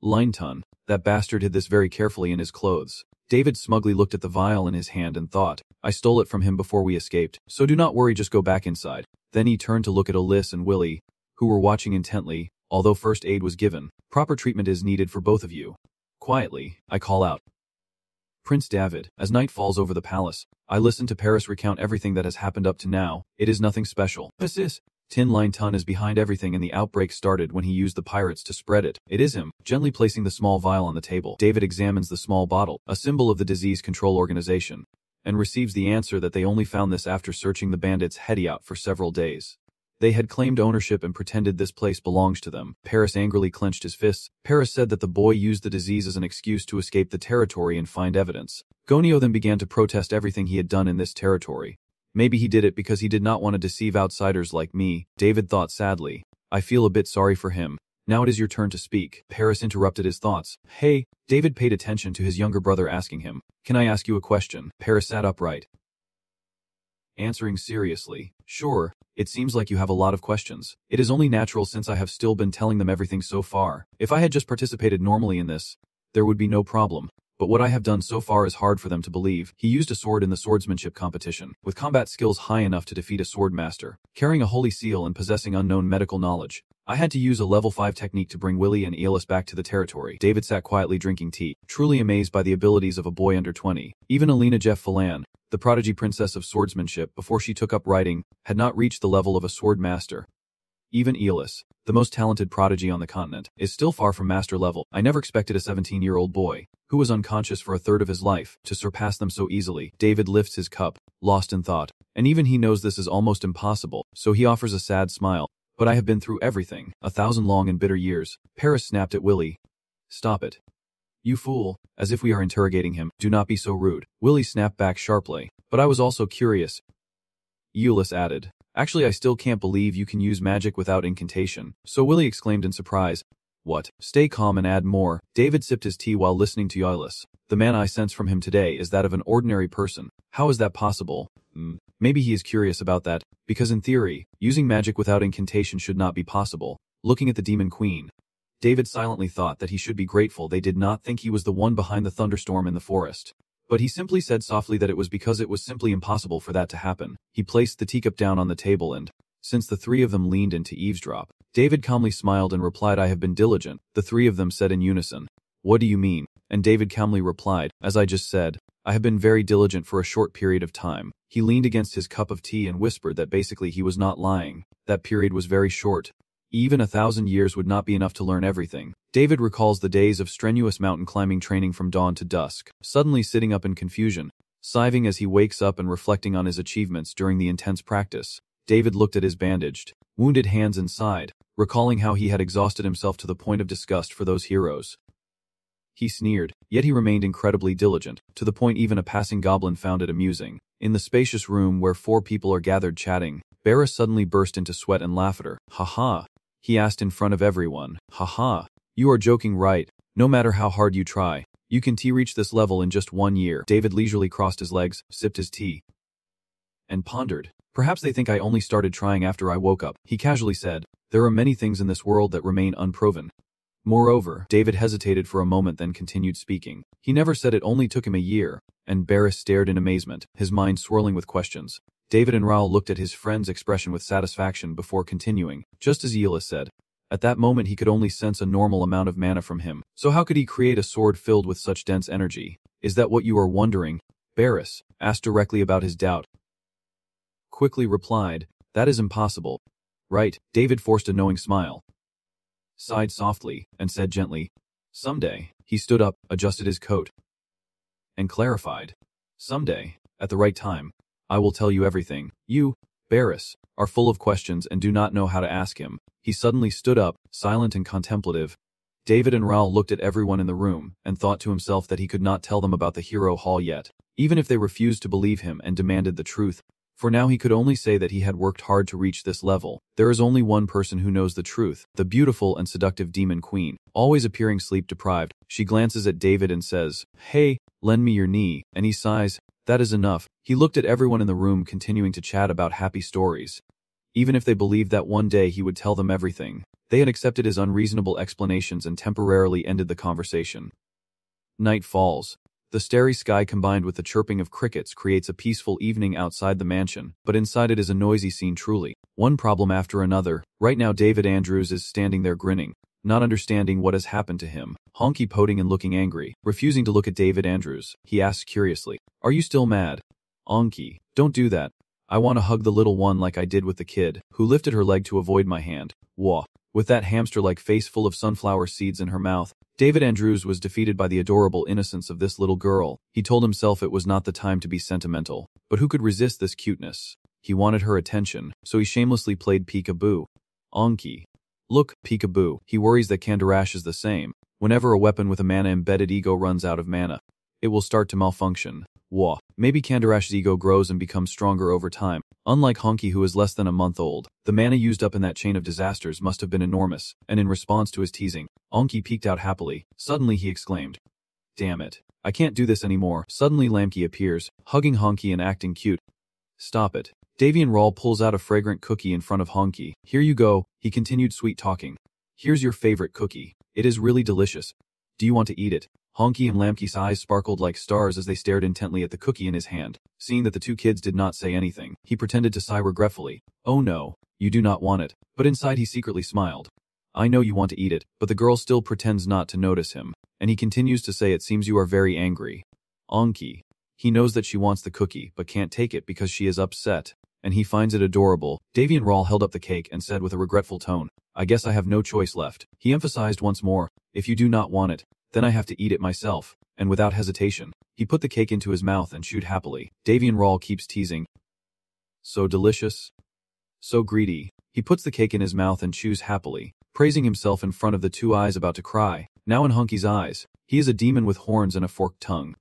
"Linton, that bastard hid this very carefully in his clothes." David smugly looked at the vial in his hand and thought, "I stole it from him before we escaped, so do not worry, just go back inside." Then he turned to look at Ulyss and Willie, who were watching intently. "Although first aid was given, proper treatment is needed for both of you." Quietly, I call out, "Prince David." As night falls over the palace, I listen to Paris recount everything that has happened up to now. It is nothing special. SSS. Tin Linton is behind everything, and the outbreak started when he used the pirates to spread it. It is him. Gently placing the small vial on the table, David examines the small bottle, a symbol of the disease control organization, and receives the answer that they only found this after searching the bandits' hideout for several days. They had claimed ownership and pretended this place belongs to them. Paris angrily clenched his fists. Paris said that the boy used the disease as an excuse to escape the territory and find evidence. Gonio then began to protest everything he had done in this territory. Maybe he did it because he did not want to deceive outsiders like me, David thought sadly. I feel a bit sorry for him. Now it is your turn to speak. Paris interrupted his thoughts. Hey, David paid attention to his younger brother asking him, "Can I ask you a question?" Paris sat upright, answering seriously, "Sure, it seems like you have a lot of questions. It is only natural since I have still been telling them everything so far. If I had just participated normally in this, there would be no problem. But what I have done so far is hard for them to believe." He used a sword in the swordsmanship competition, with combat skills high enough to defeat a swordmaster, carrying a holy seal and possessing unknown medical knowledge. I had to use a level 5 technique to bring Willie and Ulyss back to the territory. David sat quietly drinking tea, truly amazed by the abilities of a boy under 20. Even Alina Jeff Phelan, the prodigy princess of swordsmanship before she took up writing, had not reached the level of a sword master. Even Ulyss, the most talented prodigy on the continent, is still far from master level. I never expected a 17-year-old boy, who was unconscious for a third of his life, to surpass them so easily. David lifts his cup, lost in thought, and even he knows this is almost impossible, so he offers a sad smile. But I have been through everything, 1,000 long and bitter years. Paris snapped at Willie. Stop it. You fool, as if we are interrogating him. Do not be so rude. Willie snapped back sharply. But I was also curious. Ulyss added. Actually, I still can't believe you can use magic without incantation. So Willie exclaimed in surprise. What? Stay calm and add more. David sipped his tea while listening to Ulyss. The man I sense from him today is that of an ordinary person. How is that possible? Maybe he is curious about that, because in theory, using magic without incantation should not be possible. Looking at the demon queen, David silently thought that he should be grateful they did not think he was the one behind the thunderstorm in the forest. But he simply said softly that it was because it was simply impossible for that to happen. He placed the teacup down on the table and, since the three of them leaned in to eavesdrop, David calmly smiled and replied, I have been diligent. The three of them said in unison. What do you mean? And David calmly replied, "As I just said, I have been very diligent for a short period of time." He leaned against his cup of tea and whispered that basically he was not lying. That period was very short. Even 1,000 years would not be enough to learn everything. David recalls the days of strenuous mountain climbing training from dawn to dusk, suddenly sitting up in confusion, sighing as he wakes up and reflecting on his achievements during the intense practice. David looked at his bandaged, wounded hands and sighed, recalling how he had exhausted himself to the point of disgust for those heroes. He sneered, yet he remained incredibly diligent, to the point even a passing goblin found it amusing. In the spacious room where 4 people are gathered chatting, Barris suddenly burst into sweat and laughter. "Ha-ha," he asked in front of everyone. "Ha-ha, you are joking, right? No matter how hard you try, you can reach this level in just 1 year." David leisurely crossed his legs, sipped his tea, and pondered. "Perhaps they think I only started trying after I woke up," he casually said. "There are many things in this world that remain unproven." Moreover, David hesitated for a moment then continued speaking. He never said it only took him a year, and Barris stared in amazement, his mind swirling with questions. David and Raoul looked at his friend's expression with satisfaction before continuing, just as Yela said. At that moment he could only sense a normal amount of mana from him. So how could he create a sword filled with such dense energy? "Is that what you are wondering?" Barris asked directly about his doubt. Quickly replied, "That is impossible." "Right," David forced a knowing smile, sighed softly, and said gently, "Someday." He stood up, adjusted his coat, and clarified, "Someday, at the right time, I will tell you everything. You, Barris, are full of questions and do not know how to ask him." He suddenly stood up, silent and contemplative. David and Raoul looked at everyone in the room, and thought to himself that he could not tell them about the hero hall yet, even if they refused to believe him and demanded the truth. For now he could only say that he had worked hard to reach this level. There is only one person who knows the truth, the beautiful and seductive demon queen, always appearing sleep-deprived. She glances at David and says, "Hey, lend me your knee," and he sighs. That is enough. He looked at everyone in the room continuing to chat about happy stories. Even if they believed that one day he would tell them everything, they had accepted his unreasonable explanations and temporarily ended the conversation. Night falls. The starry sky combined with the chirping of crickets creates a peaceful evening outside the mansion, but inside it is a noisy scene truly. One problem after another. Right now David Andrews is standing there grinning, not understanding what has happened to him, honky-poting and looking angry, refusing to look at David Andrews. He asks curiously, "Are you still mad?" "Onky, don't do that. I want to hug the little one like I did with the kid, who lifted her leg to avoid my hand." Wah. With that hamster-like face full of sunflower seeds in her mouth, David Andrews was defeated by the adorable innocence of this little girl. He told himself it was not the time to be sentimental, but who could resist this cuteness? He wanted her attention, so he shamelessly played peekaboo. Onky. "Look, peekaboo." He worries that Kandarash is the same. Whenever a weapon with a mana-embedded ego runs out of mana, it will start to malfunction. Wah. Maybe Kandarash's ego grows and becomes stronger over time. Unlike Honky, who is less than a month old, the mana used up in that chain of disasters must have been enormous, and in response to his teasing, Onky peeked out happily. Suddenly he exclaimed, "Damn it. I can't do this anymore." Suddenly Lamke appears, hugging Honky and acting cute. "Stop it." Davian Rawl pulls out a fragrant cookie in front of Honky. "Here you go," he continued sweet-talking. "Here's your favorite cookie. It is really delicious. Do you want to eat it?" Honky and Lamke's eyes sparkled like stars as they stared intently at the cookie in his hand. Seeing that the two kids did not say anything, he pretended to sigh regretfully. "Oh no, you do not want it." But inside he secretly smiled. "I know you want to eat it," but the girl still pretends not to notice him, and he continues to say, "It seems you are very angry." Onky. He knows that she wants the cookie, but can't take it because she is upset, and he finds it adorable. Davian Rawl held up the cake and said with a regretful tone, "I guess I have no choice left." He emphasized once more, "If you do not want it, then I have to eat it myself," and without hesitation, he put the cake into his mouth and chewed happily. Davian Rawl keeps teasing. "So delicious. So greedy." He puts the cake in his mouth and chews happily, praising himself in front of the two eyes about to cry. Now in Honky's eyes, he is a demon with horns and a forked tongue.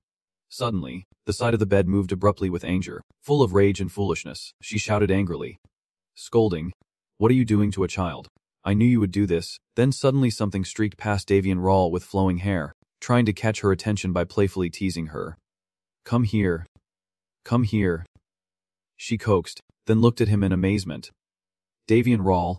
Suddenly, the side of the bed moved abruptly with anger. Full of rage and foolishness, she shouted angrily, scolding, "What are you doing to a child? I knew you would do this." Then suddenly something streaked past Davian Rawl with flowing hair, trying to catch her attention by playfully teasing her. "Come here. Come here." She coaxed, then looked at him in amazement. Davian Rawl,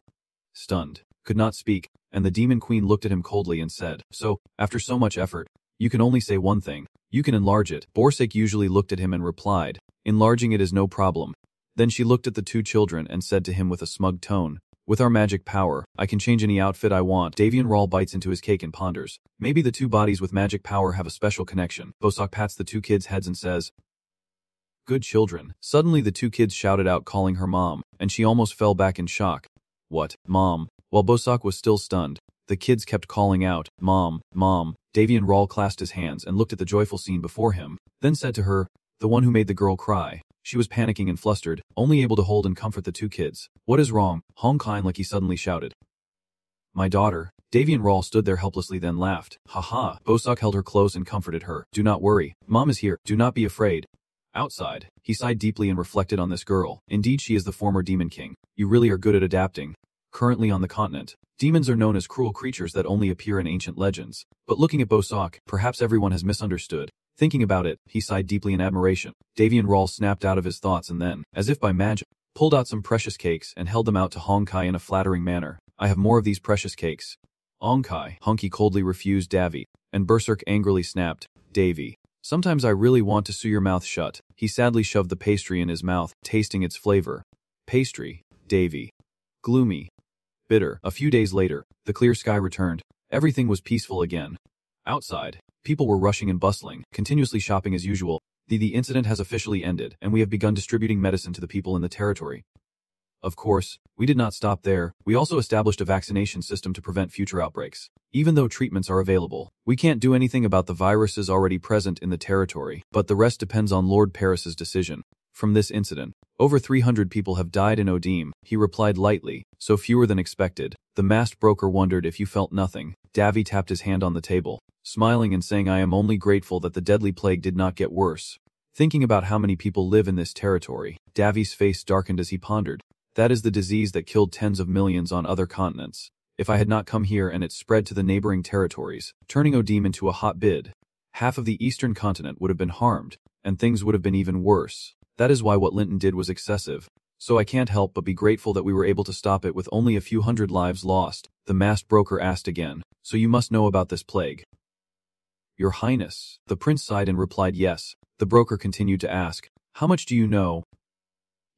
stunned, could not speak, and the demon queen looked at him coldly and said, "So, after so much effort, you can only say one thing. You can enlarge it." Borsig usually looked at him and replied, "Enlarging it is no problem." Then she looked at the two children and said to him with a smug tone, With our magic power, I can change any outfit I want. Davian Rawl bites into his cake and ponders. Maybe the two bodies with magic power have a special connection. Bosok pats the two kids' heads and says, "Good children." Suddenly the two kids shouted out calling her mom, and she almost fell back in shock. "What, Mom?" While Bosok was still stunned, the kids kept calling out, "Mom, Mom." Davian Rawl clasped his hands and looked at the joyful scene before him, then said to her, "The one who made the girl cry." She was panicking and flustered, only able to hold and comfort the two kids. "What is wrong?" Hong Kong like he suddenly shouted. "My daughter." Davian Rawl stood there helplessly then laughed. "Ha ha." Bosok held her close and comforted her. "Do not worry. Mom is here. Do not be afraid." Outside, he sighed deeply and reflected on this girl. Indeed, she is the former Demon King. You really are good at adapting. Currently on the continent, demons are known as cruel creatures that only appear in ancient legends. But looking at Bosok, perhaps everyone has misunderstood. Thinking about it, he sighed deeply in admiration. Davian Rawl snapped out of his thoughts and then, as if by magic, pulled out some precious cakes and held them out to Hong Kai in a flattering manner. "I have more of these precious cakes." Hong Kai, Hunky coldly refused Davy, and Berserk angrily snapped, "Davy, sometimes I really want to sew your mouth shut." He sadly shoved the pastry in his mouth, tasting its flavor. Pastry, Davy. Gloomy. Bitter. A few days later, the clear sky returned. Everything was peaceful again. Outside, people were rushing and bustling, continuously shopping as usual. The incident has officially ended, and we have begun distributing medicine to the people in the territory. Of course, we did not stop there. We also established a vaccination system to prevent future outbreaks. Even though treatments are available, we can't do anything about the viruses already present in the territory, but the rest depends on Lord Paris's decision. From this incident, over 300 people have died in Odim, he replied lightly, so fewer than expected. The masked broker wondered if you felt nothing. Davy tapped his hand on the table, smiling and saying, "I am only grateful that the deadly plague did not get worse." Thinking about how many people live in this territory, Davy's face darkened as he pondered. That is the disease that killed tens of millions on other continents. If I had not come here and it spread to the neighboring territories, turning Odim into a hotbed, half of the eastern continent would have been harmed, and things would have been even worse. That is why what Linton did was excessive. So I can't help but be grateful that we were able to stop it with only a few hundred lives lost. The masked broker asked again, "So you must know about this plague?" "Your Highness." The prince sighed and replied yes. The broker continued to ask, "How much do you know?"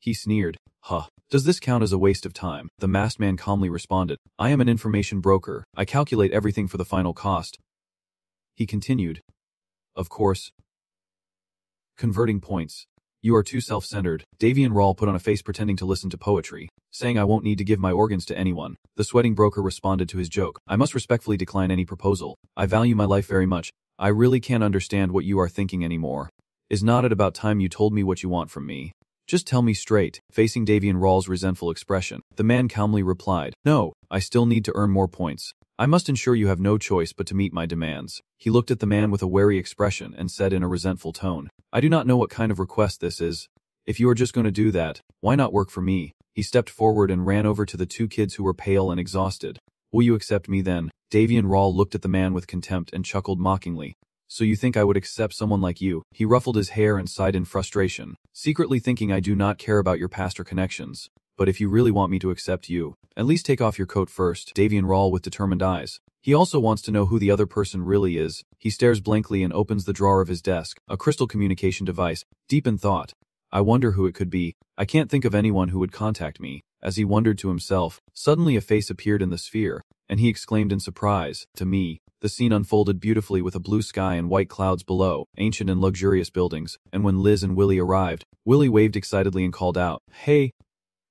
He sneered. "Huh. Does this count as a waste of time?" The masked man calmly responded, "I am an information broker. I calculate everything for the final cost." He continued, "Of course. Converting points. You are too self-centered." Davian Rawl put on a face pretending to listen to poetry, saying, "I won't need to give my organs to anyone." The sweating broker responded to his joke, "I must respectfully decline any proposal. I value my life very much. I really can't understand what you are thinking anymore. Is not it about time you told me what you want from me? Just tell me straight." Facing Davian Rawl's resentful expression, the man calmly replied, "No, I still need to earn more points. I must ensure you have no choice but to meet my demands." He looked at the man with a wary expression and said in a resentful tone, "I do not know what kind of request this is. If you are just going to do that, why not work for me?" He stepped forward and ran over to the two kids who were pale and exhausted. "Will you accept me then?" Davian Rawl looked at the man with contempt and chuckled mockingly. "So you think I would accept someone like you?" He ruffled his hair and sighed in frustration, secretly thinking, "I do not care about your past or connections. But if you really want me to accept you, at least take off your coat first." Davian Rawl with determined eyes. He also wants to know who the other person really is. He stares blankly and opens the drawer of his desk, a crystal communication device, deep in thought. "I wonder who it could be. I can't think of anyone who would contact me." As he wondered to himself, suddenly a face appeared in the sphere, and he exclaimed in surprise, "To me." The scene unfolded beautifully with a blue sky and white clouds below, ancient and luxurious buildings, and when Liz and Willie arrived, Willie waved excitedly and called out, "Hey,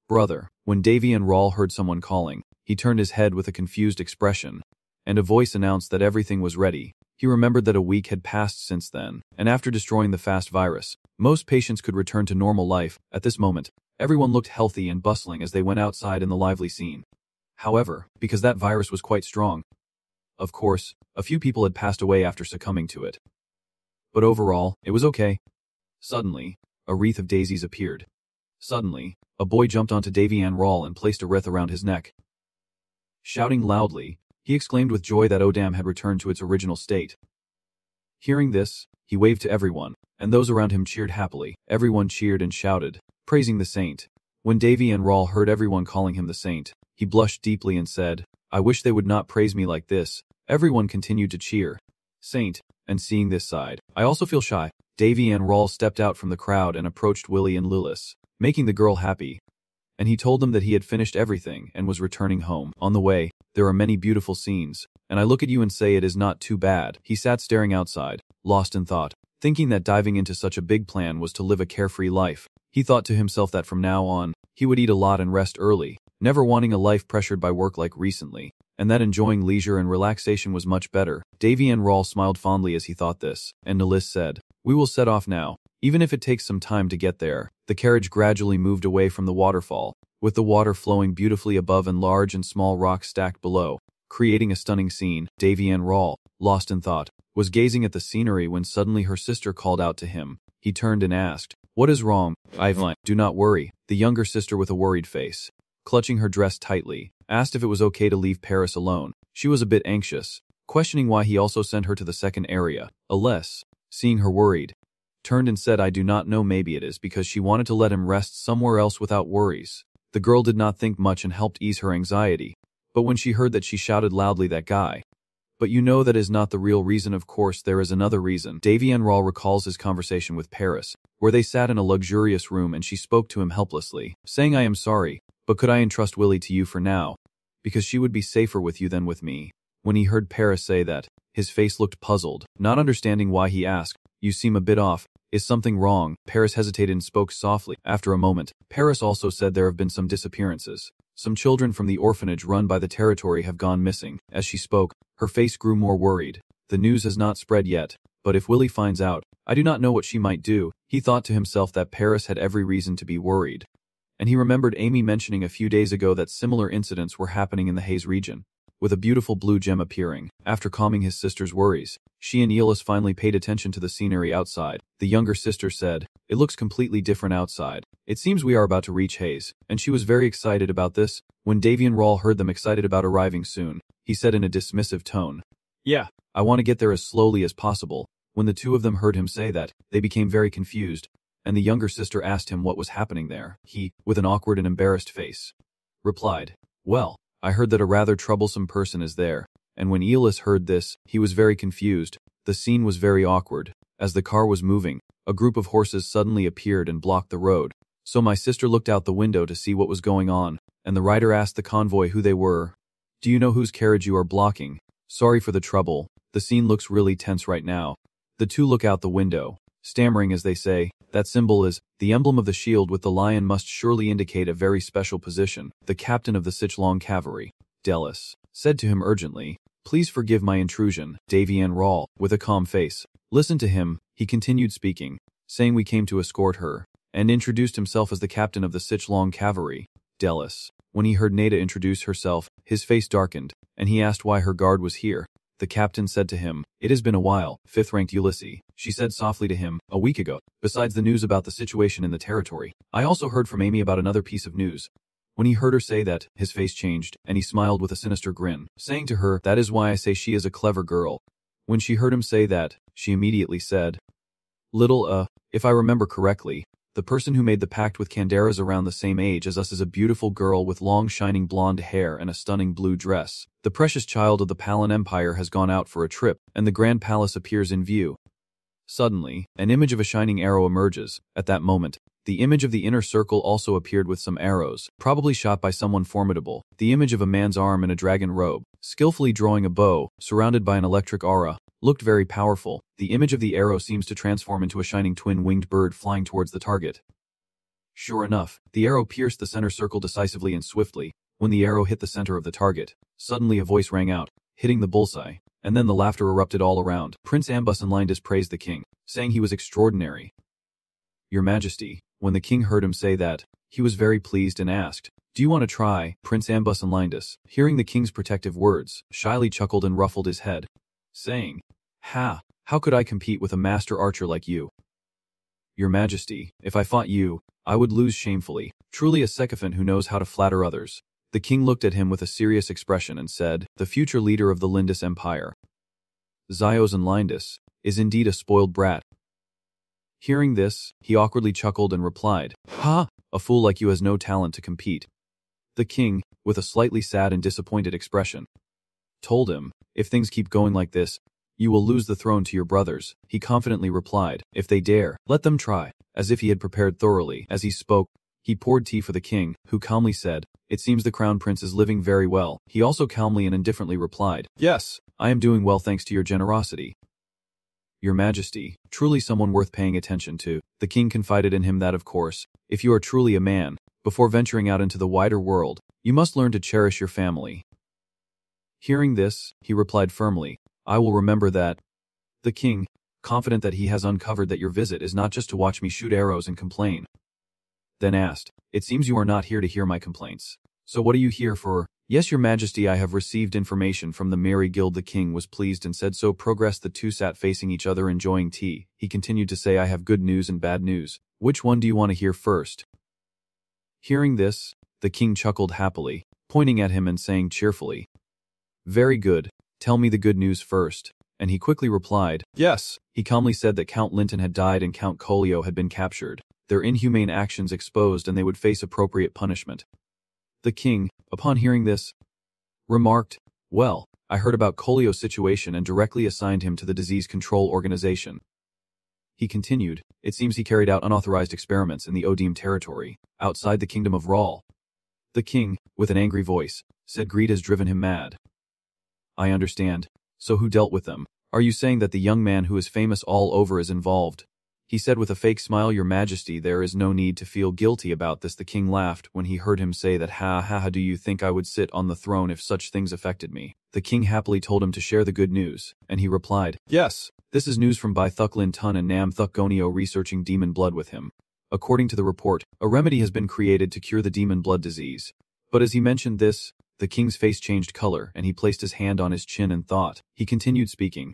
brother." When Davian Rawl heard someone calling, he turned his head with a confused expression, and a voice announced that everything was ready. He remembered that a week had passed since then, and after destroying the fast virus, most patients could return to normal life. At this moment, everyone looked healthy and bustling as they went outside in the lively scene. However, because that virus was quite strong, of course, a few people had passed away after succumbing to it. But overall, it was okay. Suddenly, a wreath of daisies appeared. Suddenly, a boy jumped onto Davian Rawl and placed a wreath around his neck. Shouting loudly, he exclaimed with joy that Odam had returned to its original state. Hearing this, he waved to everyone, and those around him cheered happily. Everyone cheered and shouted, praising the saint. When Davian Rawl heard everyone calling him the saint, he blushed deeply and said, "I wish they would not praise me like this." Everyone continued to cheer. "Saint," and seeing this side, "I also feel shy." Davian Rawl stepped out from the crowd and approached Willie and Lillis, making the girl happy. and he told them that he had finished everything and was returning home. On the way, there are many beautiful scenes, and I look at you and say it is not too bad. He sat staring outside, lost in thought, thinking that diving into such a big plan was to live a carefree life. He thought to himself that from now on, he would eat a lot and rest early, never wanting a life pressured by work like recently, and that enjoying leisure and relaxation was much better. Davy and Rawl smiled fondly as he thought this, and Nilis said, "We will set off now, even if it takes some time to get there." The carriage gradually moved away from the waterfall, with the water flowing beautifully above and large and small rocks stacked below, creating a stunning scene. Davy and Rawl, lost in thought, was gazing at the scenery when suddenly her sister called out to him. He turned and asked, "What is wrong, Ivan?" "Do not worry," the younger sister with a worried face, clutching her dress tightly, asked if it was okay to leave Paris alone. She was a bit anxious, questioning why he also sent her to the second area. Alès, seeing her worried, turned and said, "I do not know, maybe it is because she wanted to let him rest somewhere else without worries." The girl did not think much and helped ease her anxiety, but when she heard that, she shouted loudly, "That guy! But you know that is not the real reason. Of course there is another reason." Davy Enroll recalls his conversation with Paris, where they sat in a luxurious room and she spoke to him helplessly, saying, "I am sorry, but could I entrust Willie to you for now? Because she would be safer with you than with me." When he heard Paris say that, his face looked puzzled, not understanding why. He asked, "You seem a bit off. Is something wrong?" Paris hesitated and spoke softly. After a moment, Paris also said, "There have been some disappearances. Some children from the orphanage run by the territory have gone missing." As she spoke, her face grew more worried. "The news has not spread yet, but if Willie finds out, I do not know what she might do." He thought to himself that Paris had every reason to be worried, and he remembered Amy mentioning a few days ago that similar incidents were happening in the Hayes region, with a beautiful blue gem appearing. After calming his sister's worries, she and Elis finally paid attention to the scenery outside. The younger sister said, "It looks completely different outside. It seems we are about to reach Hayes," and she was very excited about this. When Davy and Rawl heard them excited about arriving soon, he said in a dismissive tone, "Yeah, I want to get there as slowly as possible." When the two of them heard him say that, they became very confused, and the younger sister asked him what was happening there. He, with an awkward and embarrassed face, replied, "Well, I heard that a rather troublesome person is there." And when Elis heard this, he was very confused. The scene was very awkward. As the car was moving, a group of horses suddenly appeared and blocked the road. So my sister looked out the window to see what was going on, and the rider asked the convoy who they were. "Do you know whose carriage you are blocking? Sorry for the trouble. The scene looks really tense right now." The two look out the window, stammering as they say, "That symbol is the emblem of the shield with the lion, must surely indicate a very special position." The captain of the Sichlong cavalry, Delis, said to him urgently, "Please forgive my intrusion." Davy and Rawl, with a calm face, listened to him. He continued speaking, saying, "We came to escort her," and introduced himself as the captain of the Sichlong cavalry, Delis. When he heard Nada introduce herself, his face darkened, and he asked why her guard was here. The captain said to him, "It has been a while." Fifth-ranked Ulysses, she said softly to him, "A week ago, besides the news about the situation in the territory, I also heard from Amy about another piece of news." When he heard her say that, his face changed, and he smiled with a sinister grin, saying to her, "That is why I say she is a clever girl." When she heard him say that, she immediately said, If I remember correctly, the person who made the pact with Candaras around the same age as us is a beautiful girl with long shining blonde hair and a stunning blue dress. The precious child of the Palan Empire has gone out for a trip, and the Grand Palace appears in view." Suddenly, an image of a shining arrow emerges. At that moment, the image of the inner circle also appeared with some arrows, probably shot by someone formidable. The image of a man's arm in a dragon robe, skillfully drawing a bow, surrounded by an electric aura, looked very powerful. The image of the arrow seems to transform into a shining twin-winged bird flying towards the target. Sure enough, the arrow pierced the center circle decisively and swiftly. When the arrow hit the center of the target, suddenly a voice rang out, hitting the bullseye, and then the laughter erupted all around. Prince Ambus and Lindis praised the king, saying he was extraordinary. "Your Majesty." When the king heard him say that, he was very pleased and asked, "Do you want to try?" Prince Ambus and Lindis, hearing the king's protective words, shyly chuckled and ruffled his head, saying, How could I compete with a master archer like you?" "Your Majesty, if I fought you, I would lose shamefully. Truly a sycophant who knows how to flatter others." The king looked at him with a serious expression and said, "The future leader of the Lindis Empire, Zyos and Lindis, is indeed a spoiled brat." Hearing this, he awkwardly chuckled and replied, "Ha! A fool like you has no talent to compete." The king, with a slightly sad and disappointed expression, told him, "If things keep going like this, you will lose the throne to your brothers." He confidently replied, "If they dare, let them try," as if he had prepared thoroughly. As he spoke, He poured tea for the king, who calmly said, "It seems the crown prince is living very well." He also calmly and indifferently replied, "Yes, I am doing well thanks to your generosity. Your Majesty, truly someone worth paying attention to." The king confided in him that of course, if you are truly a man, before venturing out into the wider world, you must learn to cherish your family. Hearing this, he replied firmly, "I will remember that." The king, confident that he has uncovered that your visit is not just to watch me shoot arrows and complain, then asked, "It seems you are not here to hear my complaints. So what are you here for?" "Yes, your Majesty, I have received information from the Merry Guild." The king was pleased and said so. Progressed. The two sat facing each other enjoying tea. He continued to say, "I have good news and bad news. Which one do you want to hear first?" Hearing this, the king chuckled happily, pointing at him and saying cheerfully, "Very good, tell me the good news first." And he quickly replied, "Yes." He calmly said that Count Linton had died and Count Colio had been captured, their inhumane actions exposed, and they would face appropriate punishment. The king, upon hearing this, remarked, "Well, I heard about Colio's situation and directly assigned him to the disease control organization." He continued, "It seems he carried out unauthorized experiments in the Odim territory, outside the kingdom of Rawl." The king, with an angry voice, said, "Greed has driven him mad." "I understand. So who dealt with them? Are you saying that the young man who is famous all over is involved?" He said with a fake smile, "Your Majesty, there is no need to feel guilty about this." The king laughed when he heard him say that. "Ha ha ha, do you think I would sit on the throne if such things affected me?" The king happily told him to share the good news, and he replied, "Yes, this is news from Bai Thuk Lin Tun and Nam Thuk Gonio researching demon blood with him. According to the report, a remedy has been created to cure the demon blood disease." But as he mentioned this, the king's face changed color and he placed his hand on his chin and thought. He continued speaking.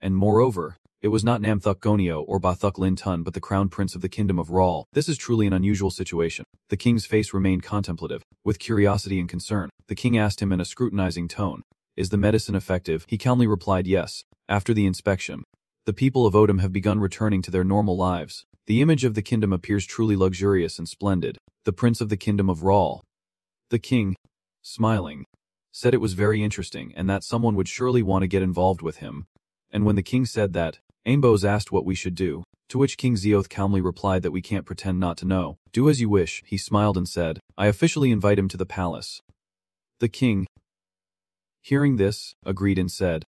"And moreover, it was not Nam Thuk Gonio or Ba Thuk Lin Tun but the crown prince of the kingdom of Rawl. This is truly an unusual situation." The king's face remained contemplative, with curiosity and concern. The king asked him in a scrutinizing tone, "Is the medicine effective?" He calmly replied, "Yes. After the inspection, the people of Odom have begun returning to their normal lives. The image of the kingdom appears truly luxurious and splendid. The prince of the kingdom of Rawl." The king, smiling, said it was very interesting and that someone would surely want to get involved with him. And when the king said that, Ambos asked what we should do, to which King Zeoth calmly replied that we can't pretend not to know. "Do as you wish." He smiled and said, "I officially invite him to the palace." The king, hearing this, agreed and said,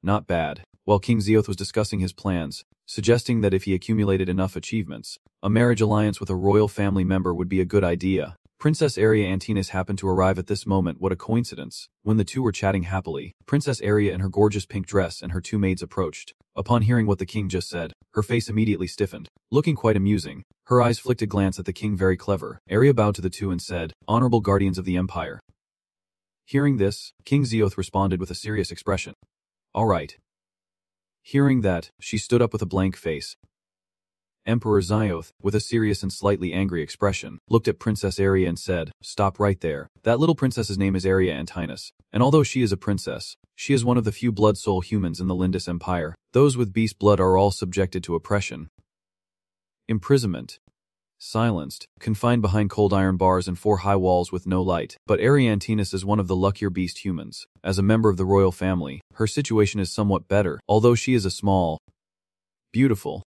"Not bad." While King Zeoth was discussing his plans, suggesting that if he accumulated enough achievements, a marriage alliance with a royal family member would be a good idea, Princess Aria Antinous happened to arrive at this moment. What a coincidence. When the two were chatting happily, Princess Aria in her gorgeous pink dress and her two maids approached. Upon hearing what the king just said, her face immediately stiffened, looking quite amusing. Her eyes flicked a glance at the king. Very clever. Aria bowed to the two and said, "Honorable guardians of the empire." Hearing this, King Zeoth responded with a serious expression. "All right." Hearing that, she stood up with a blank face. Emperor Zeoth, with a serious and slightly angry expression, looked at Princess Aria and said, "Stop right there. That little princess's name is Aria Antinous, and although she is a princess, she is one of the few blood soul humans in the Lindis Empire. Those with beast blood are all subjected to oppression, imprisonment, silenced, confined behind cold iron bars and 4 high walls with no light. But Aria Antinous is one of the luckier beast humans. As a member of the royal family, her situation is somewhat better, although she is a small, beautiful,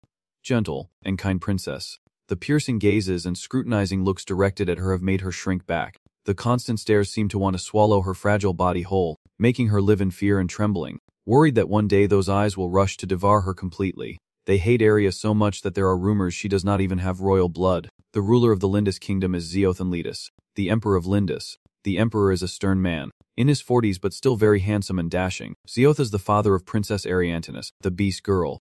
gentle, and kind princess. The piercing gazes and scrutinizing looks directed at her have made her shrink back. The constant stares seem to want to swallow her fragile body whole, making her live in fear and trembling, worried that one day those eyes will rush to devour her completely. They hate Aria so much that there are rumors she does not even have royal blood. The ruler of the Lindis kingdom is Zeoth Lindis, the emperor of Lindis. The emperor is a stern man, in his 40s but still very handsome and dashing. Zeoth is the father of Princess Aria Antinous, the beast girl.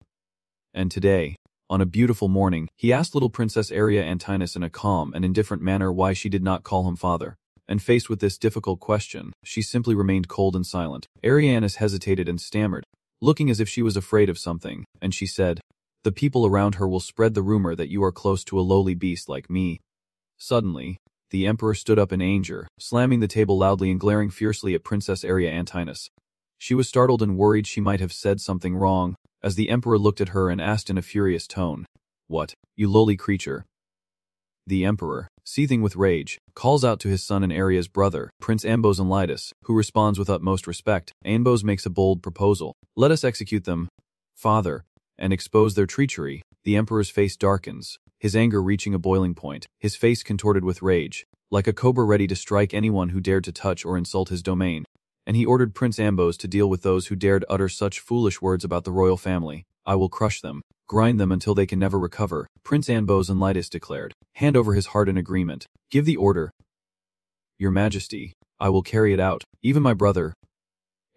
And today, on a beautiful morning, he asked little Princess Aria Antinous in a calm and indifferent manner why she did not call him father. And faced with this difficult question, she simply remained cold and silent. Arianis hesitated and stammered, looking as if she was afraid of something, and she said, "The people around her will spread the rumor that you are close to a lowly beast like me." Suddenly, the emperor stood up in anger, slamming the table loudly and glaring fiercely at Princess Aria Antinous. She was startled and worried she might have said something wrong, as the emperor looked at her and asked in a furious tone, "What, you lowly creature?" The emperor, seething with rage, calls out to his son and Aria's brother, Prince Ambos Enlitus, who responds with utmost respect. Ambos makes a bold proposal. "Let us execute them, father, and expose their treachery." The emperor's face darkens, his anger reaching a boiling point, his face contorted with rage, like a cobra ready to strike anyone who dared to touch or insult his domain. And he ordered Prince Ambos to deal with those who dared utter such foolish words about the royal family. I will crush them, grind them until they can never recover, Prince Ambos Enlightus declared. Hand over his heart in agreement. Give the order. Your Majesty, I will carry it out. Even my brother.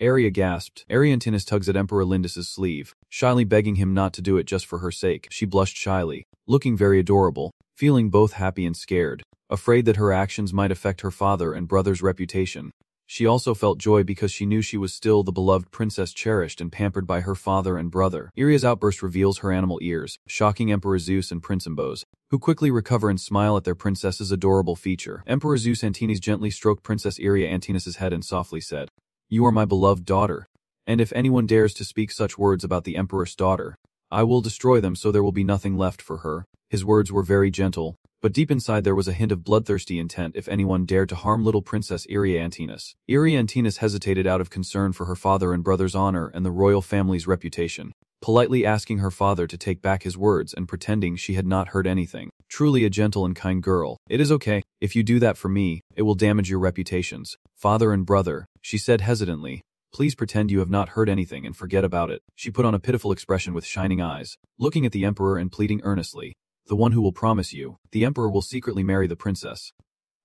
Arya gasped. Ariantinus tugs at Emperor Lindis's sleeve, shyly begging him not to do it just for her sake. She blushed shyly, looking very adorable, feeling both happy and scared, afraid that her actions might affect her father and brother's reputation. She also felt joy because she knew she was still the beloved princess cherished and pampered by her father and brother. Arya's outburst reveals her animal ears, shocking Emperor Zeus and Prince Ambos, who quickly recover and smile at their princess's adorable feature. Emperor Zeus Antinous gently stroked Princess Arya Antinous' head and softly said, "You are my beloved daughter, and if anyone dares to speak such words about the emperor's daughter, I will destroy them so there will be nothing left for her." His words were very gentle, but deep inside there was a hint of bloodthirsty intent if anyone dared to harm little Princess Arya Antinous. Arya Antinous hesitated out of concern for her father and brother's honor and the royal family's reputation, politely asking her father to take back his words and pretending she had not heard anything. Truly a gentle and kind girl. "It is okay, if you do that for me, it will damage your reputations. Father and brother," she said hesitantly. "Please pretend you have not heard anything and forget about it." She put on a pitiful expression with shining eyes, looking at the emperor and pleading earnestly. "The one who will promise you, the emperor will secretly marry the princess."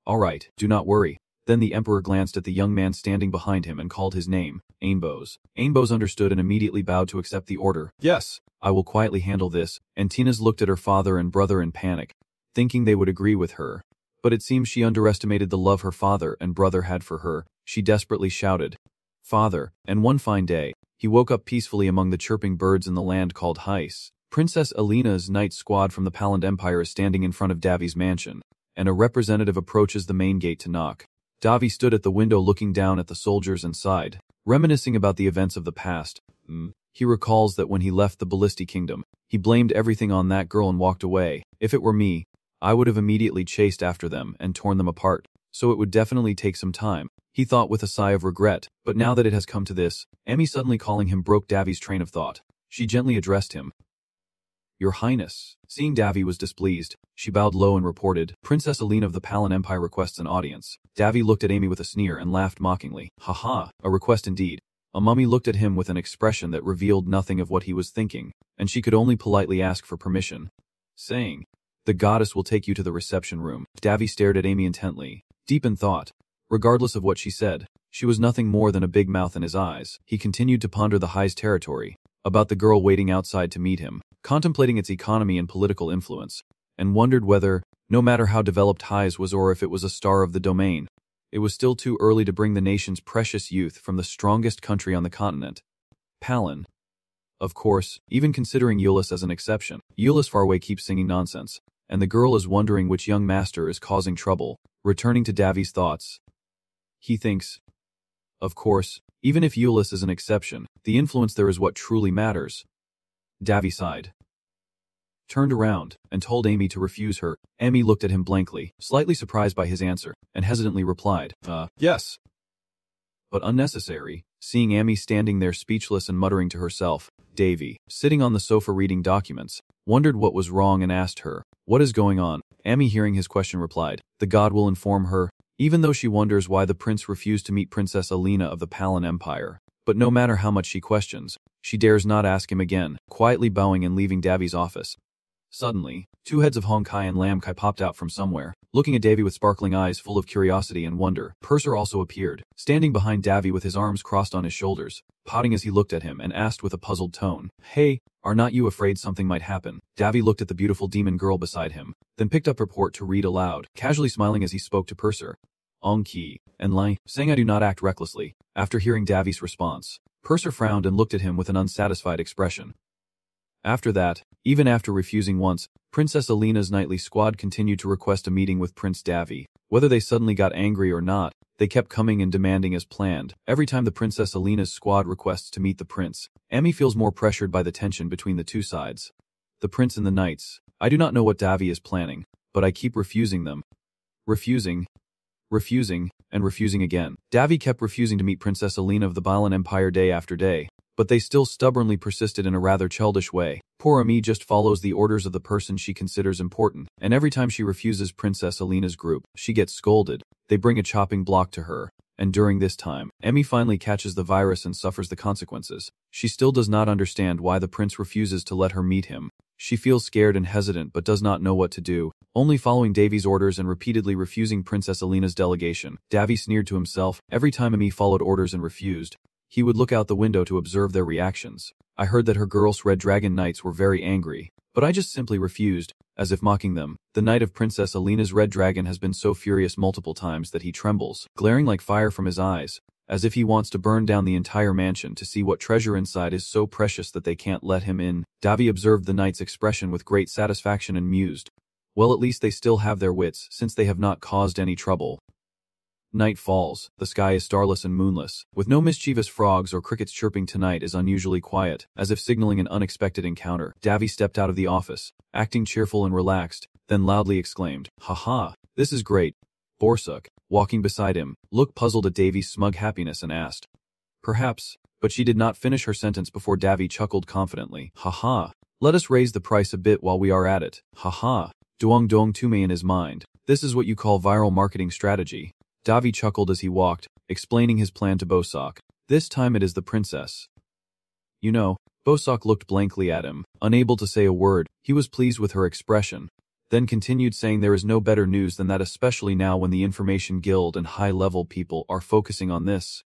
"All right, do not worry." Then the emperor glanced at the young man standing behind him and called his name, Ambos. Ambos understood and immediately bowed to accept the order. "Yes, I will quietly handle this." Antinous looked at her father and brother in panic, thinking they would agree with her. But it seems she underestimated the love her father and brother had for her. She desperately shouted, "Father," and one fine day, he woke up peacefully among the chirping birds in the land called Heis. Princess Alina's knight squad from the Paland Empire is standing in front of Davi's mansion, and a representative approaches the main gate to knock. Davi stood at the window looking down at the soldiers and sighed, reminiscing about the events of the past. He recalls that when he left the Ballisti kingdom, he blamed everything on that girl and walked away. If it were me, I would have immediately chased after them and torn them apart, so it would definitely take some time, he thought with a sigh of regret. But now that it has come to this, Emmy suddenly calling him broke Davi's train of thought. She gently addressed him, "Your Highness." Seeing Davi was displeased, she bowed low and reported, "Princess Alina of the Palan Empire requests an audience." Davi looked at Amy with a sneer and laughed mockingly. "Haha, a request indeed." A mummy looked at him with an expression that revealed nothing of what he was thinking, and she could only politely ask for permission, saying, "The goddess will take you to the reception room." Davi stared at Amy intently, deep in thought. Regardless of what she said, she was nothing more than a big mouth in his eyes. He continued to ponder the High's territory, about the girl waiting outside to meet him, contemplating its economy and political influence, and wondered whether, no matter how developed High's was or if it was a star of the domain, it was still too early to bring the nation's precious youth from the strongest country on the continent, Palin. Of course, even considering Euless as an exception, Euless Farway keeps singing nonsense, and the girl is wondering which young master is causing trouble. Returning to Davi's thoughts, he thinks, of course, even if Euless is an exception, the influence there is what truly matters. Davi sighed, turned around, and told Amy to refuse her. Amy looked at him blankly, slightly surprised by his answer, and hesitantly replied, yes. But unnecessary. Seeing Amy standing there speechless and muttering to herself, Davy, sitting on the sofa reading documents, wondered what was wrong and asked her, "What is going on?" Amy, hearing his question, replied, "The god will inform her," even though she wonders why the prince refused to meet Princess Alina of the Palan Empire. But no matter how much she questions, she dares not ask him again, quietly bowing and leaving Davi's office. Suddenly, two heads of Honkai and Lam Kai popped out from somewhere, looking at Davy with sparkling eyes full of curiosity and wonder. Purser also appeared, standing behind Davy with his arms crossed on his shoulders, pouting as he looked at him and asked with a puzzled tone, "Hey, are not you afraid something might happen?" Davy looked at the beautiful demon girl beside him, then picked up her report to read aloud, casually smiling as he spoke to Purser. "Onki," and Lai, saying, "I do not act recklessly." After hearing Davi's response, Purser frowned and looked at him with an unsatisfied expression. After that, even after refusing once, Princess Alina's nightly squad continued to request a meeting with Prince Davi. Whether they suddenly got angry or not, they kept coming and demanding as planned. Every time the Princess Alina's squad requests to meet the prince, Amy feels more pressured by the tension between the two sides. The prince and the knights. I do not know what Davi is planning, but I keep refusing them. Refusing, and refusing again. Davi kept refusing to meet Princess Alina of the Balan Empire day after day, but they still stubbornly persisted in a rather childish way. Poor Ami just follows the orders of the person she considers important, and every time she refuses Princess Alina's group, she gets scolded. They bring a chopping block to her, and during this time, Emmy finally catches the virus and suffers the consequences. She still does not understand why the prince refuses to let her meet him. She feels scared and hesitant but does not know what to do, only following Davy's orders and repeatedly refusing Princess Alina's delegation. Davy sneered to himself. Every time Emmy followed orders and refused, he would look out the window to observe their reactions. I heard that her girls Red Dragon Knights were very angry, but I just simply refused, as if mocking them. The knight of Princess Alina's red dragon has been so furious multiple times that he trembles, glaring like fire from his eyes, as if he wants to burn down the entire mansion to see what treasure inside is so precious that they can't let him in. Davy observed the knight's expression with great satisfaction and mused, well, at least they still have their wits, since they have not caused any trouble. Night falls. The sky is starless and moonless, with no mischievous frogs or crickets chirping. Tonight is unusually quiet, as if signaling an unexpected encounter. Davy stepped out of the office, acting cheerful and relaxed, then loudly exclaimed, "Ha, this is great." Borsuk, walking beside him, looked puzzled at Davy's smug happiness and asked, "Perhaps," but she did not finish her sentence before Davy chuckled confidently, "Ha, let us raise the price a bit while we are at it. Ha, Duong Dong Tume." In his mind, this is what you call viral marketing strategy. Davy chuckled as he walked, explaining his plan to Bosak. This time it is the princess. You know, Bosak looked blankly at him, unable to say a word. He was pleased with her expression, then continued saying there is no better news than that, especially now when the Information Guild and high-level people are focusing on this.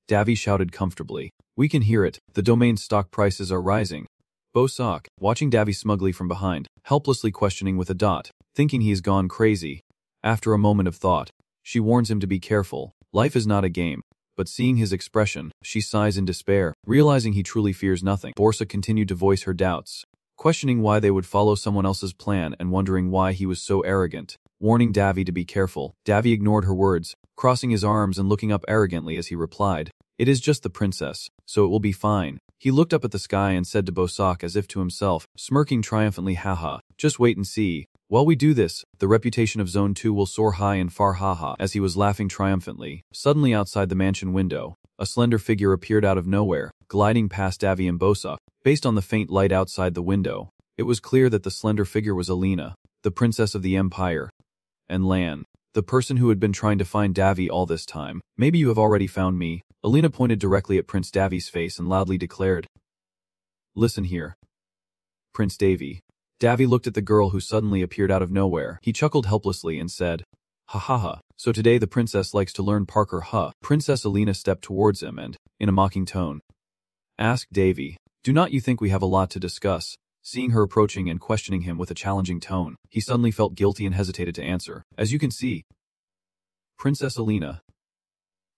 Davy shouted comfortably. We can hear it, the domain's stock prices are rising. Bosak, watching Davy smugly from behind, helplessly questioning with a dot, thinking he has gone crazy. After a moment of thought, she warns him to be careful. Life is not a game. But seeing his expression, she sighs in despair, realizing he truly fears nothing. Borsa continued to voice her doubts, questioning why they would follow someone else's plan and wondering why he was so arrogant, warning Davy to be careful. Davy ignored her words, crossing his arms and looking up arrogantly as he replied, "It is just the princess, so it will be fine." He looked up at the sky and said to Bosak as if to himself, smirking triumphantly, "Haha, just wait and see. While we do this, the reputation of Zone 2 will soar high and far." Haha. As he was laughing triumphantly, suddenly outside the mansion window, a slender figure appeared out of nowhere, gliding past Davy and Bosak. Based on the faint light outside the window, it was clear that the slender figure was Alina, the princess of the empire. And Lan, the person who had been trying to find Davy all this time. "Maybe you have already found me." Alina pointed directly at Prince Davy's face and loudly declared, "Listen here, Prince Davy." Davy looked at the girl who suddenly appeared out of nowhere. He chuckled helplessly and said, "Ha, so today the princess likes to learn Parker, huh?" Princess Alina stepped towards him and, in a mocking tone, asked Davy, "Do not you think we have a lot to discuss?" Seeing her approaching and questioning him with a challenging tone, he suddenly felt guilty and hesitated to answer. As you can see, Princess Alina,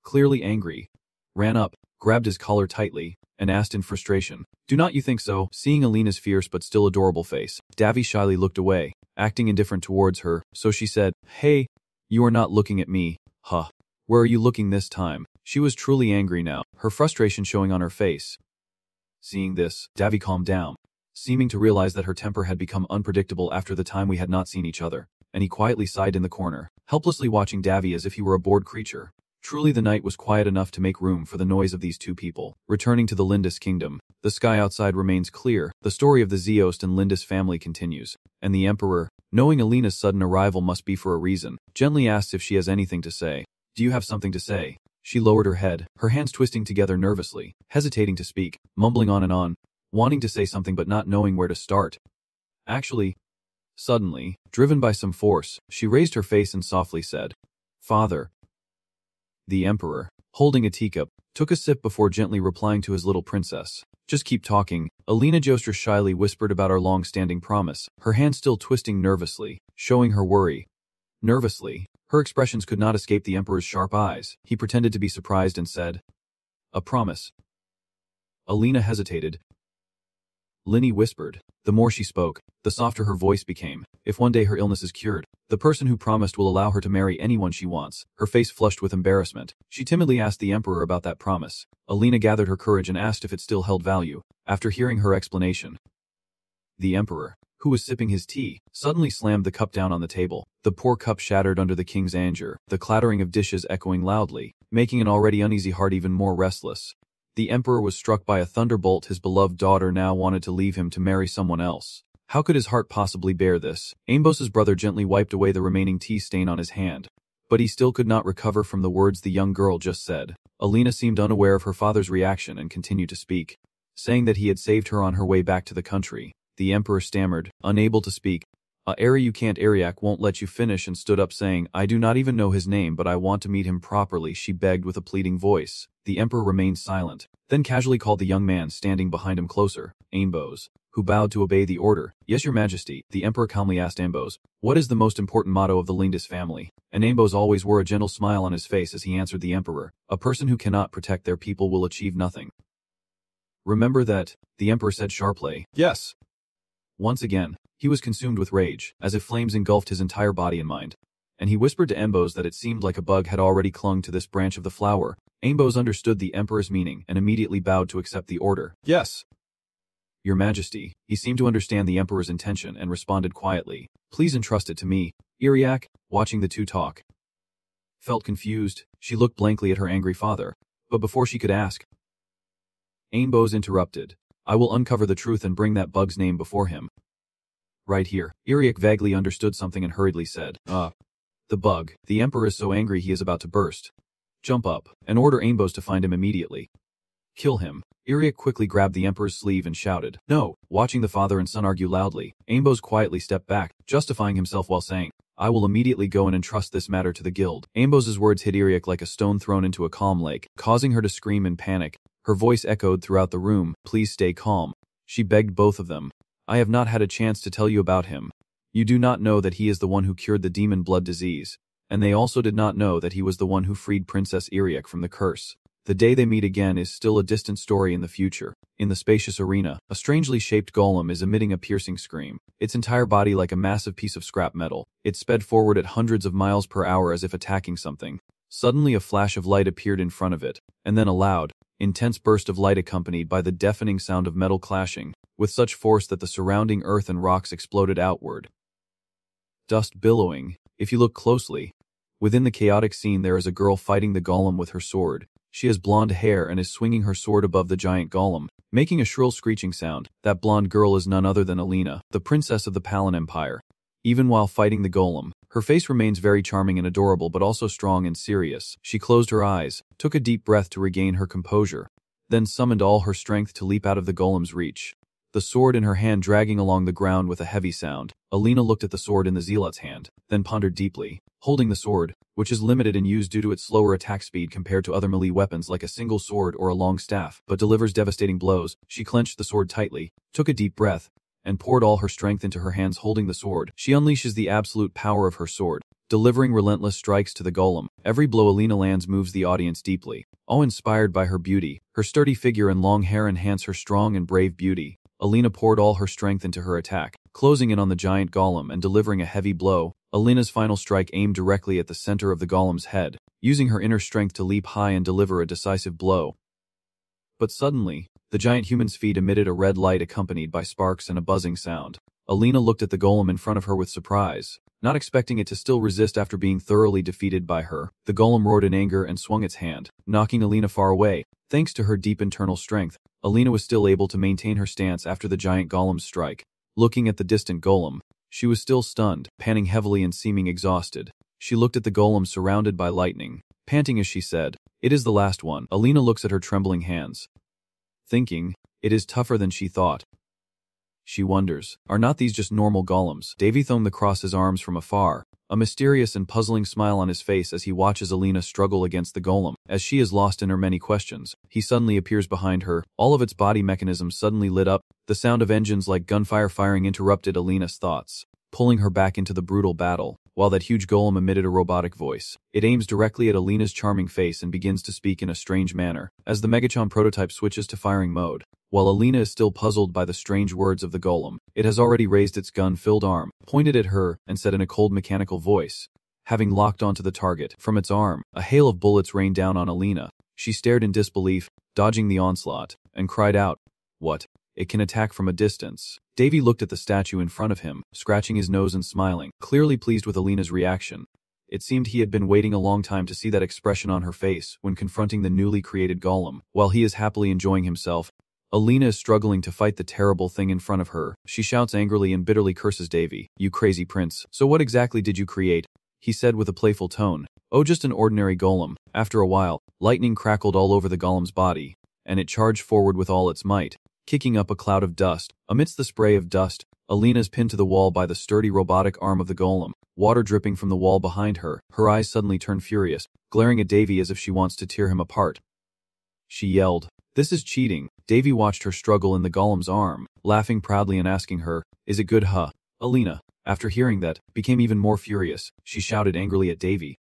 clearly angry, ran up, grabbed his collar tightly, and asked in frustration, "Do not you think so?" Seeing Alina's fierce but still adorable face, Davy shyly looked away, acting indifferent towards her, so she said, "Hey, you are not looking at me, huh? Where are you looking this time?" She was truly angry now, her frustration showing on her face. Seeing this, Davy calmed down, seeming to realize that her temper had become unpredictable after the time we had not seen each other, and he quietly sighed in the corner, helplessly watching Davy as if he were a bored creature. Truly the night was quiet enough to make room for the noise of these two people. Returning to the Lindis kingdom, the sky outside remains clear. The story of the Zeost and Lindis family continues, and the Emperor, knowing Alina's sudden arrival must be for a reason, gently asks if she has anything to say. "Do you have something to say?" She lowered her head, her hands twisting together nervously, hesitating to speak, mumbling on and on, wanting to say something but not knowing where to start. Actually, suddenly, driven by some force, she raised her face and softly said, "Father." The Emperor, holding a teacup, took a sip before gently replying to his little princess. "Just keep talking." Alina Joestar shyly whispered about our long-standing promise, her hand still twisting nervously, showing her worry. Nervously, her expressions could not escape the Emperor's sharp eyes. He pretended to be surprised and said, "A promise." Alina hesitated. Linny whispered. The more she spoke, the softer her voice became. "If one day her illness is cured, the person who promised will allow her to marry anyone she wants." Her face flushed with embarrassment. She timidly asked the Emperor about that promise. Alina gathered her courage and asked if it still held value. After hearing her explanation, the Emperor, who was sipping his tea, suddenly slammed the cup down on the table. The poor cup shattered under the king's anger, the clattering of dishes echoing loudly, making an already uneasy heart even more restless. The emperor was struck by a thunderbolt. His beloved daughter now wanted to leave him to marry someone else. How could his heart possibly bear this? Ambos's brother gently wiped away the remaining tea stain on his hand. But he still could not recover from the words the young girl just said. Alina seemed unaware of her father's reaction and continued to speak, saying that he had saved her on her way back to the country. The emperor stammered, unable to speak. You can't. Ariak won't let you finish and stood up saying, I do not even know his name, but I want to meet him properly, she begged with a pleading voice. The emperor remained silent, then casually called the young man standing behind him closer, Ambos, who bowed to obey the order. Yes, your majesty, the emperor calmly asked Ambos. What is the most important motto of the Lindis family? And Ambos always wore a gentle smile on his face as he answered the emperor. A person who cannot protect their people will achieve nothing. Remember that, the emperor said sharply. Yes. Once again, he was consumed with rage, as if flames engulfed his entire body and mind. And he whispered to Ambos that it seemed like a bug had already clung to this branch of the flower. Ambos understood the emperor's meaning and immediately bowed to accept the order. Yes. Your majesty, he seemed to understand the emperor's intention and responded quietly. Please entrust it to me. Iriak, watching the two talk, felt confused. She looked blankly at her angry father. But before she could ask, Ambos interrupted. I will uncover the truth and bring that bug's name before him. Right here. Iriak vaguely understood something and hurriedly said, the bug. The emperor is so angry he is about to burst. Jump up, and order Ambos to find him immediately. Kill him. Iriak quickly grabbed the emperor's sleeve and shouted, No! Watching the father and son argue loudly, Ambos quietly stepped back, justifying himself while saying, I will immediately go and entrust this matter to the guild. Ambos's words hit Iriak like a stone thrown into a calm lake, causing her to scream in panic. Her voice echoed throughout the room. Please stay calm. She begged both of them. I have not had a chance to tell you about him. You do not know that he is the one who cured the demon blood disease. And they also did not know that he was the one who freed Princess Iriak from the curse. The day they meet again is still a distant story in the future. In the spacious arena, a strangely shaped golem is emitting a piercing scream, its entire body like a massive piece of scrap metal. It sped forward at hundreds of miles per hour as if attacking something. Suddenly a flash of light appeared in front of it, and then a loud, intense burst of light accompanied by the deafening sound of metal clashing, with such force that the surrounding earth and rocks exploded outward. Dust billowing. If you look closely, within the chaotic scene there is a girl fighting the golem with her sword. She has blonde hair and is swinging her sword above the giant golem, making a shrill screeching sound. That blonde girl is none other than Alina, the princess of the Palin Empire. Even while fighting the golem, her face remains very charming and adorable but also strong and serious. She closed her eyes, took a deep breath to regain her composure, then summoned all her strength to leap out of the golem's reach. The sword in her hand dragging along the ground with a heavy sound. Alina looked at the sword in the zealot's hand, then pondered deeply. Holding the sword, which is limited in use due to its slower attack speed compared to other melee weapons like a single sword or a long staff, but delivers devastating blows, she clenched the sword tightly, took a deep breath, and poured all her strength into her hands holding the sword. She unleashes the absolute power of her sword, delivering relentless strikes to the golem. Every blow Alina lands moves the audience deeply. Awe-inspired by her beauty, her sturdy figure and long hair enhance her strong and brave beauty. Alina poured all her strength into her attack, closing in on the giant golem and delivering a heavy blow. Alina's final strike aimed directly at the center of the golem's head, using her inner strength to leap high and deliver a decisive blow. But suddenly, the giant human's feet emitted a red light accompanied by sparks and a buzzing sound. Alina looked at the golem in front of her with surprise, not expecting it to still resist after being thoroughly defeated by her. The golem roared in anger and swung its hand, knocking Alina far away. Thanks to her deep internal strength, Alina was still able to maintain her stance after the giant golem's strike. Looking at the distant golem, she was still stunned, panting heavily and seeming exhausted. She looked at the golem surrounded by lightning, panting as she said, It is the last one. Alina looks at her trembling hands, thinking, it is tougher than she thought. She wonders, are not these just normal golems? Davy thumbed across his arms from afar, a mysterious and puzzling smile on his face as he watches Alina struggle against the golem. As she is lost in her many questions, he suddenly appears behind her. All of its body mechanisms suddenly lit up. The sound of engines like gunfire firing interrupted Alina's thoughts, pulling her back into the brutal battle. While that huge golem emitted a robotic voice, it aims directly at Alina's charming face and begins to speak in a strange manner. As the Megachon prototype switches to firing mode, while Alina is still puzzled by the strange words of the golem, it has already raised its gun-filled arm, pointed at her, and said in a cold mechanical voice, having locked onto the target. From its arm, a hail of bullets rained down on Alina. She stared in disbelief, dodging the onslaught, and cried out, What? It can attack from a distance. Davy looked at the statue in front of him, scratching his nose and smiling, clearly pleased with Alina's reaction. It seemed he had been waiting a long time to see that expression on her face when confronting the newly created golem. While he is happily enjoying himself, Alina is struggling to fight the terrible thing in front of her. She shouts angrily and bitterly curses Davy. "You crazy prince. So what exactly did you create?" he said with a playful tone. "Oh, just an ordinary golem." After a while, lightning crackled all over the golem's body, and it charged forward with all its might, kicking up a cloud of dust. Amidst the spray of dust, Alina is pinned to the wall by the sturdy robotic arm of the golem, water dripping from the wall behind her. Her eyes suddenly turn furious, glaring at Davy as if she wants to tear him apart. She yelled, "This is cheating." Davy watched her struggle in the golem's arm, laughing proudly and asking her, "Is it good, huh?" Alina, after hearing that, became even more furious. She shouted angrily at Davy,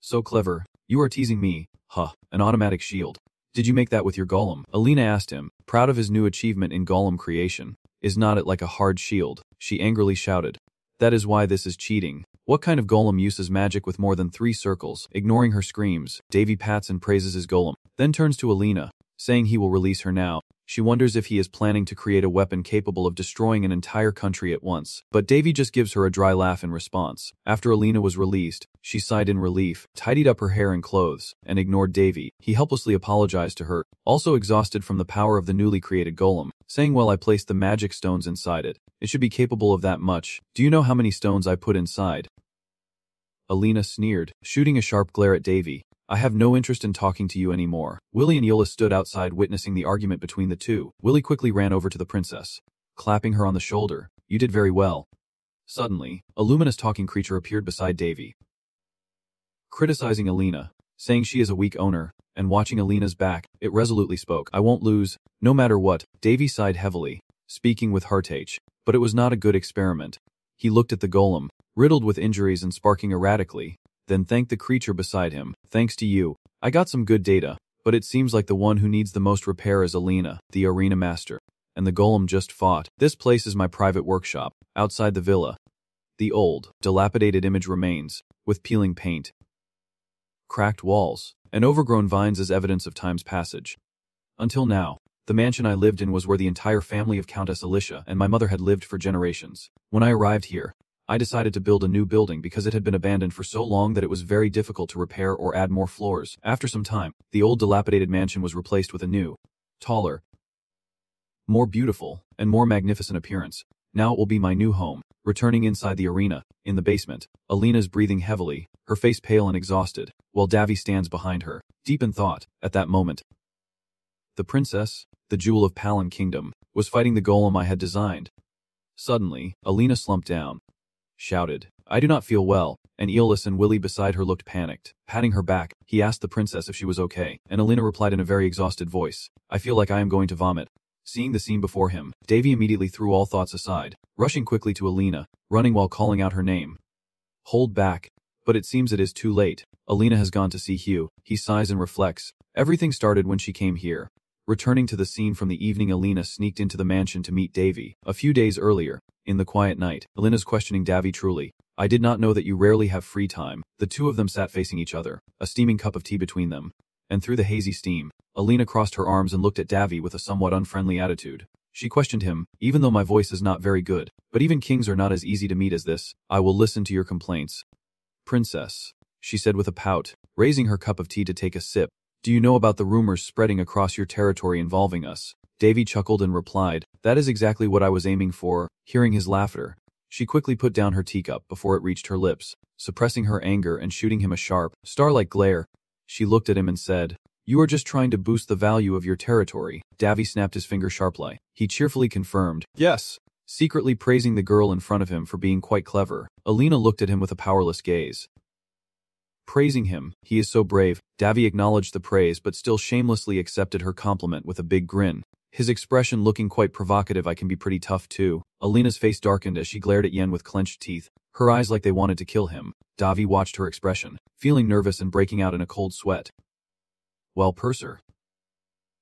"So clever. You are teasing me, huh? An automatic shield. Did you make that with your golem?" Alina asked him, proud of his new achievement in golem creation. "Is not it like a hard shield?" She angrily shouted. "That is why this is cheating. What kind of golem uses magic with more than 3 circles?" Ignoring her screams, Davy pats and praises his golem, then turns to Alina, saying he will release her now. She wonders if he is planning to create a weapon capable of destroying an entire country at once. But Davy just gives her a dry laugh in response. After Alina was released, she sighed in relief, tidied up her hair and clothes, and ignored Davy. He helplessly apologized to her, also exhausted from the power of the newly created golem, saying, "Well, I placed the magic stones inside it. It should be capable of that much. Do you know how many stones I put inside?" Alina sneered, shooting a sharp glare at Davy. "I have no interest in talking to you anymore." Willy and Yola stood outside witnessing the argument between the two. Willy quickly ran over to the princess, clapping her on the shoulder. "You did very well." Suddenly, a luminous talking creature appeared beside Davy, criticizing Alina, saying she is a weak owner, and watching Alina's back, it resolutely spoke. "I won't lose, no matter what." Davy sighed heavily, speaking with heartache, but it was not a good experiment. He looked at the golem, riddled with injuries and sparking erratically, then thanked the creature beside him. "Thanks to you, I got some good data, but it seems like the one who needs the most repair is Alina, the arena master. And the golem just fought. This place is my private workshop, outside the villa." The old, dilapidated image remains, with peeling paint, cracked walls, and overgrown vines as evidence of time's passage. Until now, the mansion I lived in was where the entire family of Countess Alicia and my mother had lived for generations. When I arrived here, I decided to build a new building because it had been abandoned for so long that it was very difficult to repair or add more floors. After some time, the old dilapidated mansion was replaced with a new, taller, more beautiful, and more magnificent appearance. Now it will be my new home. Returning inside the arena, in the basement, Alina's breathing heavily, her face pale and exhausted, while Davy stands behind her, deep in thought. At that moment, the princess, the jewel of Palin Kingdom, was fighting the golem I had designed. Suddenly, Alina slumped down, shouted, "I do not feel well," and Eolus and Willy beside her looked panicked. Patting her back, he asked the princess if she was okay, and Alina replied in a very exhausted voice, "I feel like I am going to vomit." Seeing the scene before him, Davy immediately threw all thoughts aside, rushing quickly to Alina, running while calling out her name. "Hold back." But it seems it is too late. Alina has gone to see Hugh. He sighs and reflects. Everything started when she came here. Returning to the scene from the evening, Alina sneaked into the mansion to meet Davy. A few days earlier, in the quiet night, Alina's questioning Davy truly. "I did not know that you rarely have free time." The two of them sat facing each other, a steaming cup of tea between them. And through the hazy steam, Alina crossed her arms and looked at Davy with a somewhat unfriendly attitude. She questioned him, "Even though my voice is not very good, but even kings are not as easy to meet as this. I will listen to your complaints." "Princess," she said with a pout, raising her cup of tea to take a sip, "do you know about the rumors spreading across your territory involving us?" Davy chuckled and replied, "That is exactly what I was aiming for." Hearing his laughter, she quickly put down her teacup before it reached her lips, suppressing her anger and shooting him a sharp, star-like glare. She looked at him and said, "You are just trying to boost the value of your territory." Davy snapped his finger sharply. He cheerfully confirmed, "Yes," secretly praising the girl in front of him for being quite clever. Alina looked at him with a powerless gaze, praising him. "He is so brave." Davy acknowledged the praise but still shamelessly accepted her compliment with a big grin, his expression looking quite provocative. "I can be pretty tough too." Alina's face darkened as she glared at Yen with clenched teeth, her eyes like they wanted to kill him. Davy watched her expression, feeling nervous and breaking out in a cold sweat. While Purser,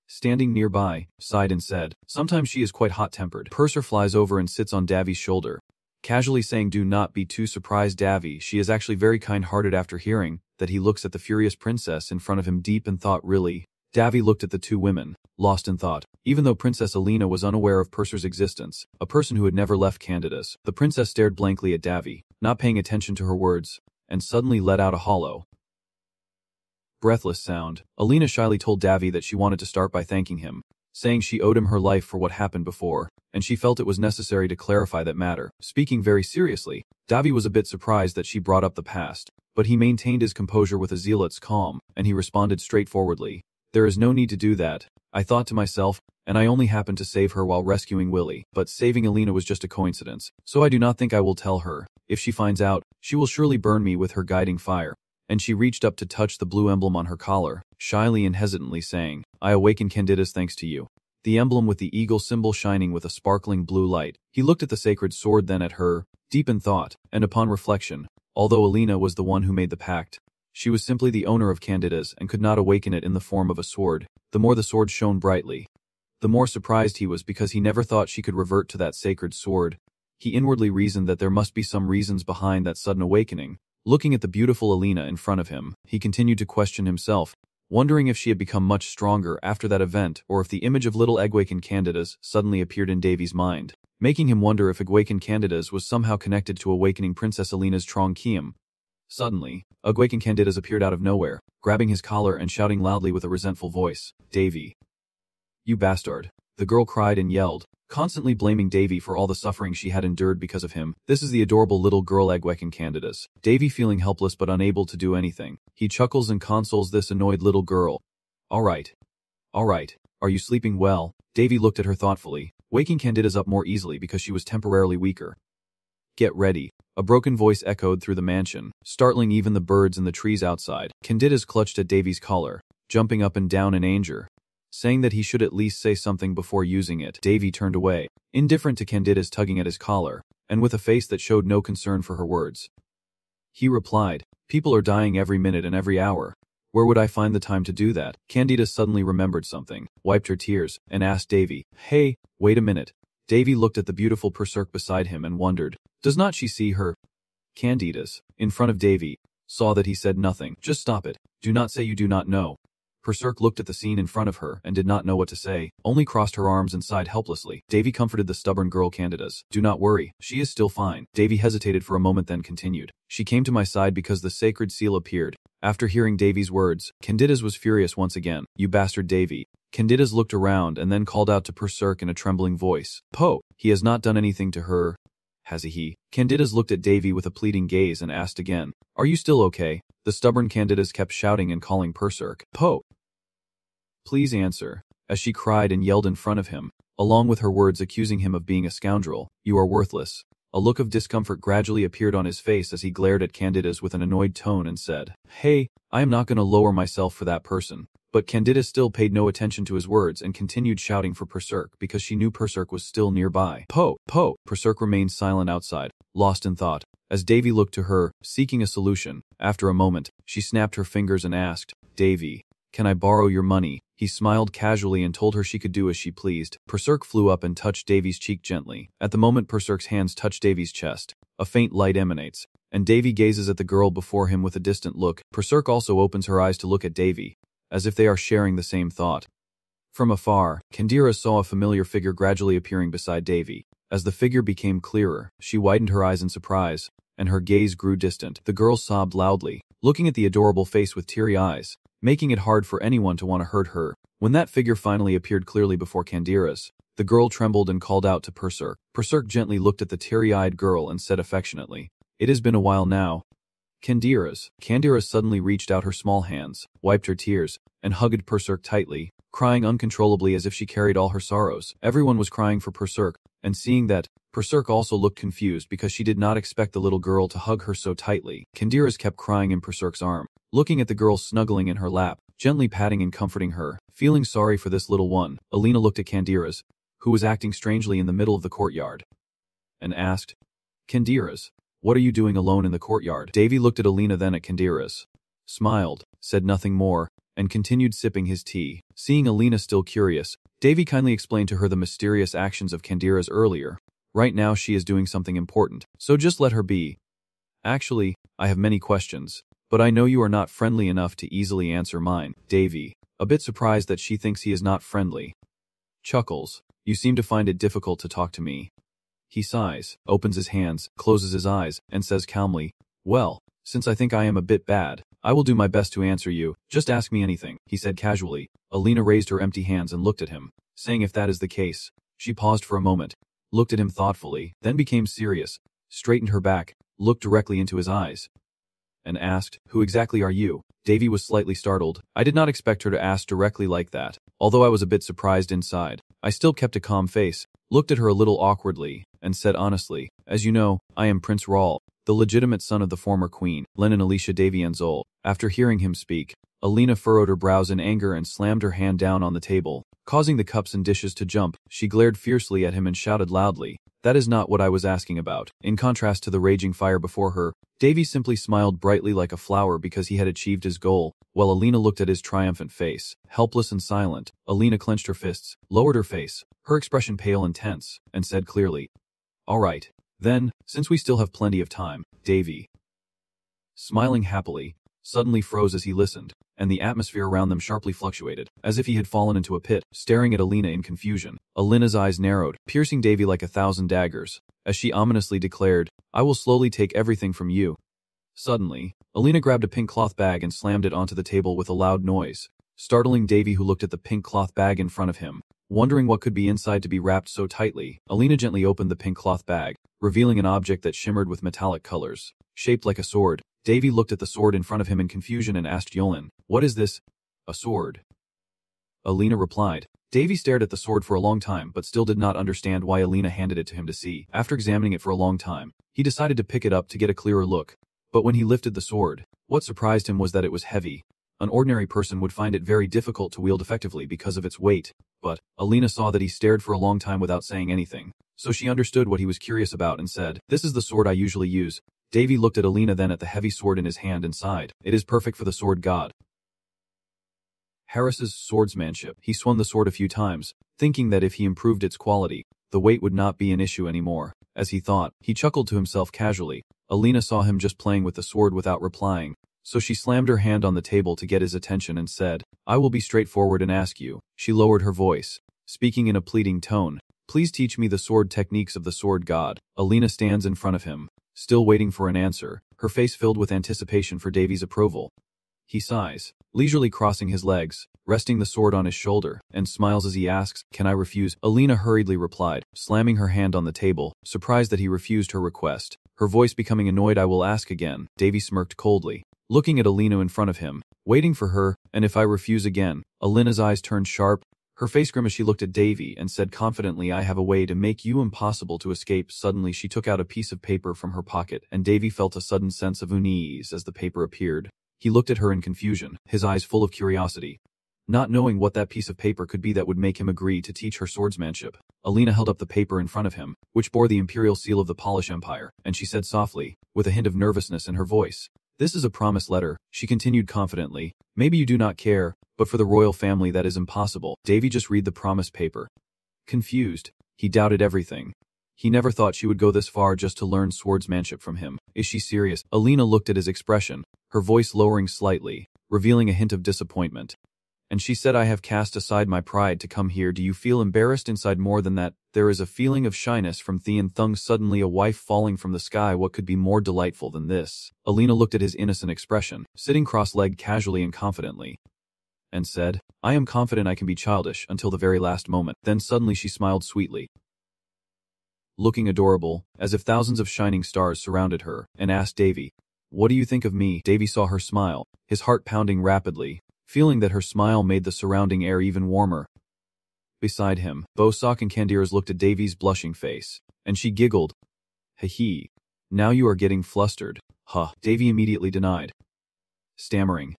standing nearby, sighed and said, "Sometimes she is quite hot-tempered." Purser flies over and sits on Davy's shoulder, casually saying, "Do not be too surprised, Davy. She is actually very kind-hearted." After hearing that, he looks at the furious princess in front of him deep in thought. "Really?" Davy looked at the two women, lost in thought. Even though Princess Alina was unaware of Purser's existence, a person who had never left Candace, the princess stared blankly at Davy, not paying attention to her words, and suddenly let out a hollow, breathless sound. Alina shyly told Davy that she wanted to start by thanking him, saying she owed him her life for what happened before, and she felt it was necessary to clarify that matter. Speaking very seriously, Davy was a bit surprised that she brought up the past, but he maintained his composure with a zealot's calm, and he responded straightforwardly, "There is no need to do that. I thought to myself, and I only happened to save her while rescuing Willie, but saving Alina was just a coincidence, so I do not think I will tell her. If she finds out, she will surely burn me with her guiding fire." And she reached up to touch the blue emblem on her collar, shyly and hesitantly saying, "I awaken Candidas thanks to you." The emblem with the eagle symbol shining with a sparkling blue light. He looked at the sacred sword, then at her, deep in thought, and upon reflection, although Alina was the one who made the pact, she was simply the owner of Candidas and could not awaken it in the form of a sword. The more the sword shone brightly, the more surprised he was, because he never thought she could revert to that sacred sword. He inwardly reasoned that there must be some reasons behind that sudden awakening. Looking at the beautiful Alina in front of him, he continued to question himself, wondering if she had become much stronger after that event, or if the image of little Egwene Candidas suddenly appeared in Davy's mind, making him wonder if Egwene Candidas was somehow connected to awakening Princess Alina's Trongkium. Suddenly, Egwene Candidas appeared out of nowhere, grabbing his collar and shouting loudly with a resentful voice, "Davy, you bastard!" The girl cried and yelled, constantly blaming Davy for all the suffering she had endured because of him. This is the adorable little girl Egwene Candidas. Davy, feeling helpless but unable to do anything, he chuckles and consoles this annoyed little girl. All right. Are you sleeping well?" Davy looked at her thoughtfully, waking Candidas up more easily because she was temporarily weaker. "Get ready." A broken voice echoed through the mansion, startling even the birds in the trees outside. Candidas clutched at Davy's collar, jumping up and down in anger, saying that he should at least say something before using it. Davy turned away, indifferent to Candidas tugging at his collar, and with a face that showed no concern for her words. He replied, "People are dying every minute and every hour. Where would I find the time to do that?" Candidas suddenly remembered something, wiped her tears, and asked Davy, "Hey, wait a minute." Davy looked at the beautiful Berserk beside him and wondered, does not she see her? Candidas, in front of Davy, saw that he said nothing. "Just stop it. Do not say you do not know." Berserk looked at the scene in front of her and did not know what to say, only crossed her arms and sighed helplessly. Davy comforted the stubborn girl Candidas. "Do not worry, she is still fine." Davy hesitated for a moment, then continued, "She came to my side because the sacred seal appeared." After hearing Davy's words, Candidas was furious once again. "You bastard Davy." Candidas looked around and then called out to Berserk in a trembling voice, "Poe, he has not done anything to her, has he?" Candidas looked at Davy with a pleading gaze and asked again, "Are you still okay?" The stubborn Candidas kept shouting and calling Berserk, "Poe, please answer," as she cried and yelled in front of him, along with her words accusing him of being a scoundrel. "You are worthless." A look of discomfort gradually appeared on his face as he glared at Candidas with an annoyed tone and said, "Hey, I am not going to lower myself for that person." But Candidas still paid no attention to his words and continued shouting for Berserk because she knew Berserk was still nearby. "Poe, Poe." Berserk remained silent outside, lost in thought, as Davy looked to her, seeking a solution. After a moment, she snapped her fingers and asked, "Davy, can I borrow your money?" He smiled casually and told her she could do as she pleased. Berserk flew up and touched Davy's cheek gently. At the moment Berserk's hands touch Davy's chest, a faint light emanates, and Davy gazes at the girl before him with a distant look. Berserk also opens her eyes to look at Davy, as if they are sharing the same thought. From afar, Candidas saw a familiar figure gradually appearing beside Davy. As the figure became clearer, she widened her eyes in surprise, and her gaze grew distant. The girl sobbed loudly, looking at the adorable face with teary eyes, making it hard for anyone to want to hurt her. When that figure finally appeared clearly before Candidas, the girl trembled and called out to Berserk. Berserk gently looked at the teary-eyed girl and said affectionately, "It has been a while now, Candidas." Candidas suddenly reached out her small hands, wiped her tears, and hugged Berserk tightly, crying uncontrollably as if she carried all her sorrows. Everyone was crying for Berserk, and seeing that, Berserk also looked confused because she did not expect the little girl to hug her so tightly. Candidas kept crying in Berserk's arm, looking at the girl snuggling in her lap, gently patting and comforting her, feeling sorry for this little one. Alina looked at Candidas, who was acting strangely in the middle of the courtyard, and asked, "Candidas, what are you doing alone in the courtyard?" Davy looked at Alina, then at Candidas, smiled, said nothing more, and continued sipping his tea. Seeing Alina still curious, Davy kindly explained to her the mysterious actions of Candidas earlier. Right now she is doing something important, so just let her be. Actually, I have many questions, but I know you are not friendly enough to easily answer mine. Davy, a bit surprised that she thinks he is not friendly, chuckles. "You seem to find it difficult to talk to me." He sighs, opens his hands, closes his eyes, and says calmly, "Well, Since I think I am a bit bad, I will do my best to answer you. Just ask me anything, he said casually. Alina raised her empty hands and looked at him, saying if that is the case. She paused for a moment, looked at him thoughtfully, then became serious, straightened her back, looked directly into his eyes, and asked, "Who exactly are you?" Davy was slightly startled. I did not expect her to ask directly like that. Although I was a bit surprised inside, I still kept a calm face, looked at her a little awkwardly, and said honestly, "As you know, I am Prince Raul, the legitimate son of the former queen, Lenin Alicia Davy Enzol." After hearing him speak, Alina furrowed her brows in anger and slammed her hand down on the table, causing the cups and dishes to jump. She glared fiercely at him and shouted loudly, "That is not what I was asking about." In contrast to the raging fire before her, Davy simply smiled brightly like a flower because he had achieved his goal, while Alina looked at his triumphant face, helpless and silent. Alina clenched her fists, lowered her face, her expression pale and tense, and said clearly, "All right, then, since we still have plenty of time." Davy, smiling happily, suddenly froze as he listened, and the atmosphere around them sharply fluctuated, as if he had fallen into a pit, staring at Alina in confusion. Alina's eyes narrowed, piercing Davy like 1,000 daggers, as she ominously declared, "I will slowly take everything from you." Suddenly, Alina grabbed a pink cloth bag and slammed it onto the table with a loud noise, startling Davy, who looked at the pink cloth bag in front of him, wondering what could be inside to be wrapped so tightly. Alina gently opened the pink cloth bag, revealing an object that shimmered with metallic colors, shaped like a sword. Davy looked at the sword in front of him in confusion and asked Yolan, "What is this?" "A sword," Alina replied. Davy stared at the sword for a long time but still did not understand why Alina handed it to him to see. After examining it for a long time, he decided to pick it up to get a clearer look. But when he lifted the sword, what surprised him was that it was heavy. An ordinary person would find it very difficult to wield effectively because of its weight, but Alina saw that he stared for a long time without saying anything, so she understood what he was curious about and said, "This is the sword I usually use." Davy looked at Alina, then at the heavy sword in his hand and sighed. "It is perfect for the sword god Harris's swordsmanship." He swung the sword a few times, thinking that if he improved its quality, the weight would not be an issue anymore. As he thought, he chuckled to himself casually. Alina saw him just playing with the sword without replying, so she slammed her hand on the table to get his attention and said, "I will be straightforward and ask you." She lowered her voice, speaking in a pleading tone, "Please teach me the sword techniques of the sword god." Alina stands in front of him, still waiting for an answer, her face filled with anticipation for Davy's approval. He sighs, leisurely crossing his legs, resting the sword on his shoulder, and smiles as he asks, "Can I refuse?" Alina hurriedly replied, slamming her hand on the table, surprised that he refused her request. Her voice becoming annoyed, "I will ask again." Davy smirked coldly, looking at Alina in front of him, waiting for her, "And if I refuse again?" Alina's eyes turned sharp, her face grim as she looked at Davy and said confidently, "I have a way to make you impossible to escape." Suddenly she took out a piece of paper from her pocket, and Davy felt a sudden sense of unease as the paper appeared. He looked at her in confusion, his eyes full of curiosity, not knowing what that piece of paper could be that would make him agree to teach her swordsmanship. Alina held up the paper in front of him, which bore the imperial seal of the Polish Empire, and she said softly, with a hint of nervousness in her voice, "This is a promise letter." She continued confidently, "Maybe you do not care, but for the royal family that is impossible." Davy just read the promise paper. Confused, he doubted everything. He never thought she would go this far just to learn swordsmanship from him. Is she serious? Alina looked at his expression, her voice lowering slightly, revealing a hint of disappointment. And she said, "I have cast aside my pride to come here. Do you feel embarrassed inside more than that?" There is a feeling of shyness from Thean Thung. Suddenly a wife falling from the sky. What could be more delightful than this? Alina looked at his innocent expression, sitting cross-legged casually and confidently, and said, "I am confident I can be childish until the very last moment." Then suddenly she smiled sweetly, looking adorable, as if thousands of shining stars surrounded her, and asked Davy, "What do you think of me?" Davy saw her smile, his heart pounding rapidly, feeling that her smile made the surrounding air even warmer. Beside him, Bosak and Candiras looked at Davy's blushing face, and she giggled. "Hee. Now you are getting flustered." "Huh." Davy immediately denied, stammering,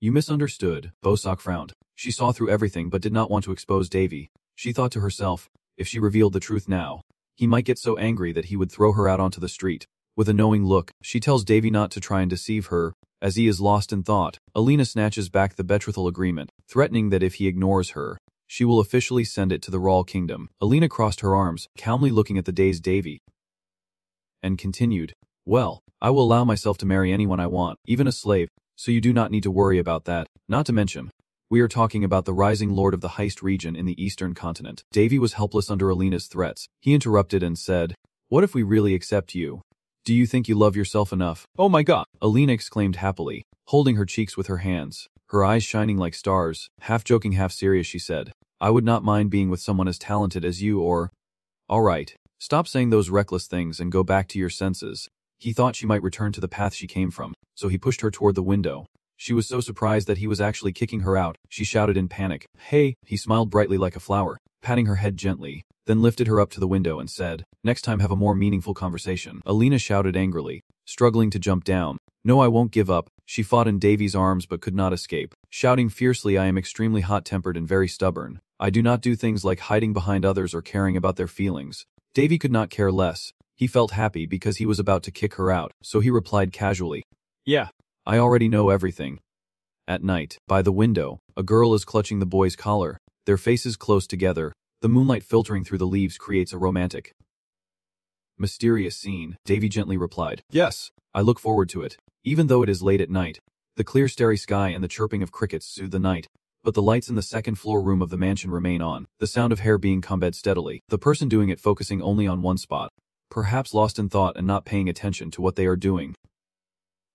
"You misunderstood." Bosak frowned. She saw through everything but did not want to expose Davy. She thought to herself, if she revealed the truth now, he might get so angry that he would throw her out onto the street. With a knowing look, she tells Davy not to try and deceive her, as he is lost in thought. Alina snatches back the betrothal agreement, threatening that if he ignores her, she will officially send it to the Raul kingdom. Alina crossed her arms, calmly looking at the dazed Davy, and continued, "Well, I will allow myself to marry anyone I want, even a slave, so you do not need to worry about that. Not to mention, we are talking about the rising lord of the Heist region in the eastern continent." Davy was helpless under Alina's threats. He interrupted and said, "What if we really accept you? Do you think you love yourself enough? Oh my god! Alina exclaimed happily, holding her cheeks with her hands, her eyes shining like stars. Half joking, half serious, she said, I would not mind being with someone as talented as you or… Alright, stop saying those reckless things and go back to your senses. He thought she might return to the path she came from, so he pushed her toward the window. She was so surprised that he was actually kicking her out, she shouted in panic. Hey, he smiled brightly like a flower, patting her head gently, then lifted her up to the window and said, next time have a more meaningful conversation. Alina shouted angrily, struggling to jump down. No, I won't give up. She fought in Davy's arms but could not escape, shouting fiercely, I am extremely hot-tempered and very stubborn. I do not do things like hiding behind others or caring about their feelings. Davy could not care less. He felt happy because he was about to kick her out, so he replied casually, yeah, I already know everything. At night, by the window, a girl is clutching the boy's collar, their faces close together. The moonlight filtering through the leaves creates a romantic, mysterious scene. Davy gently replied, yes, I look forward to it. Even though it is late at night, the clear starry sky and the chirping of crickets soothe the night, but the lights in the second-floor room of the mansion remain on, the sound of hair being combed steadily, the person doing it focusing only on one spot, perhaps lost in thought and not paying attention to what they are doing.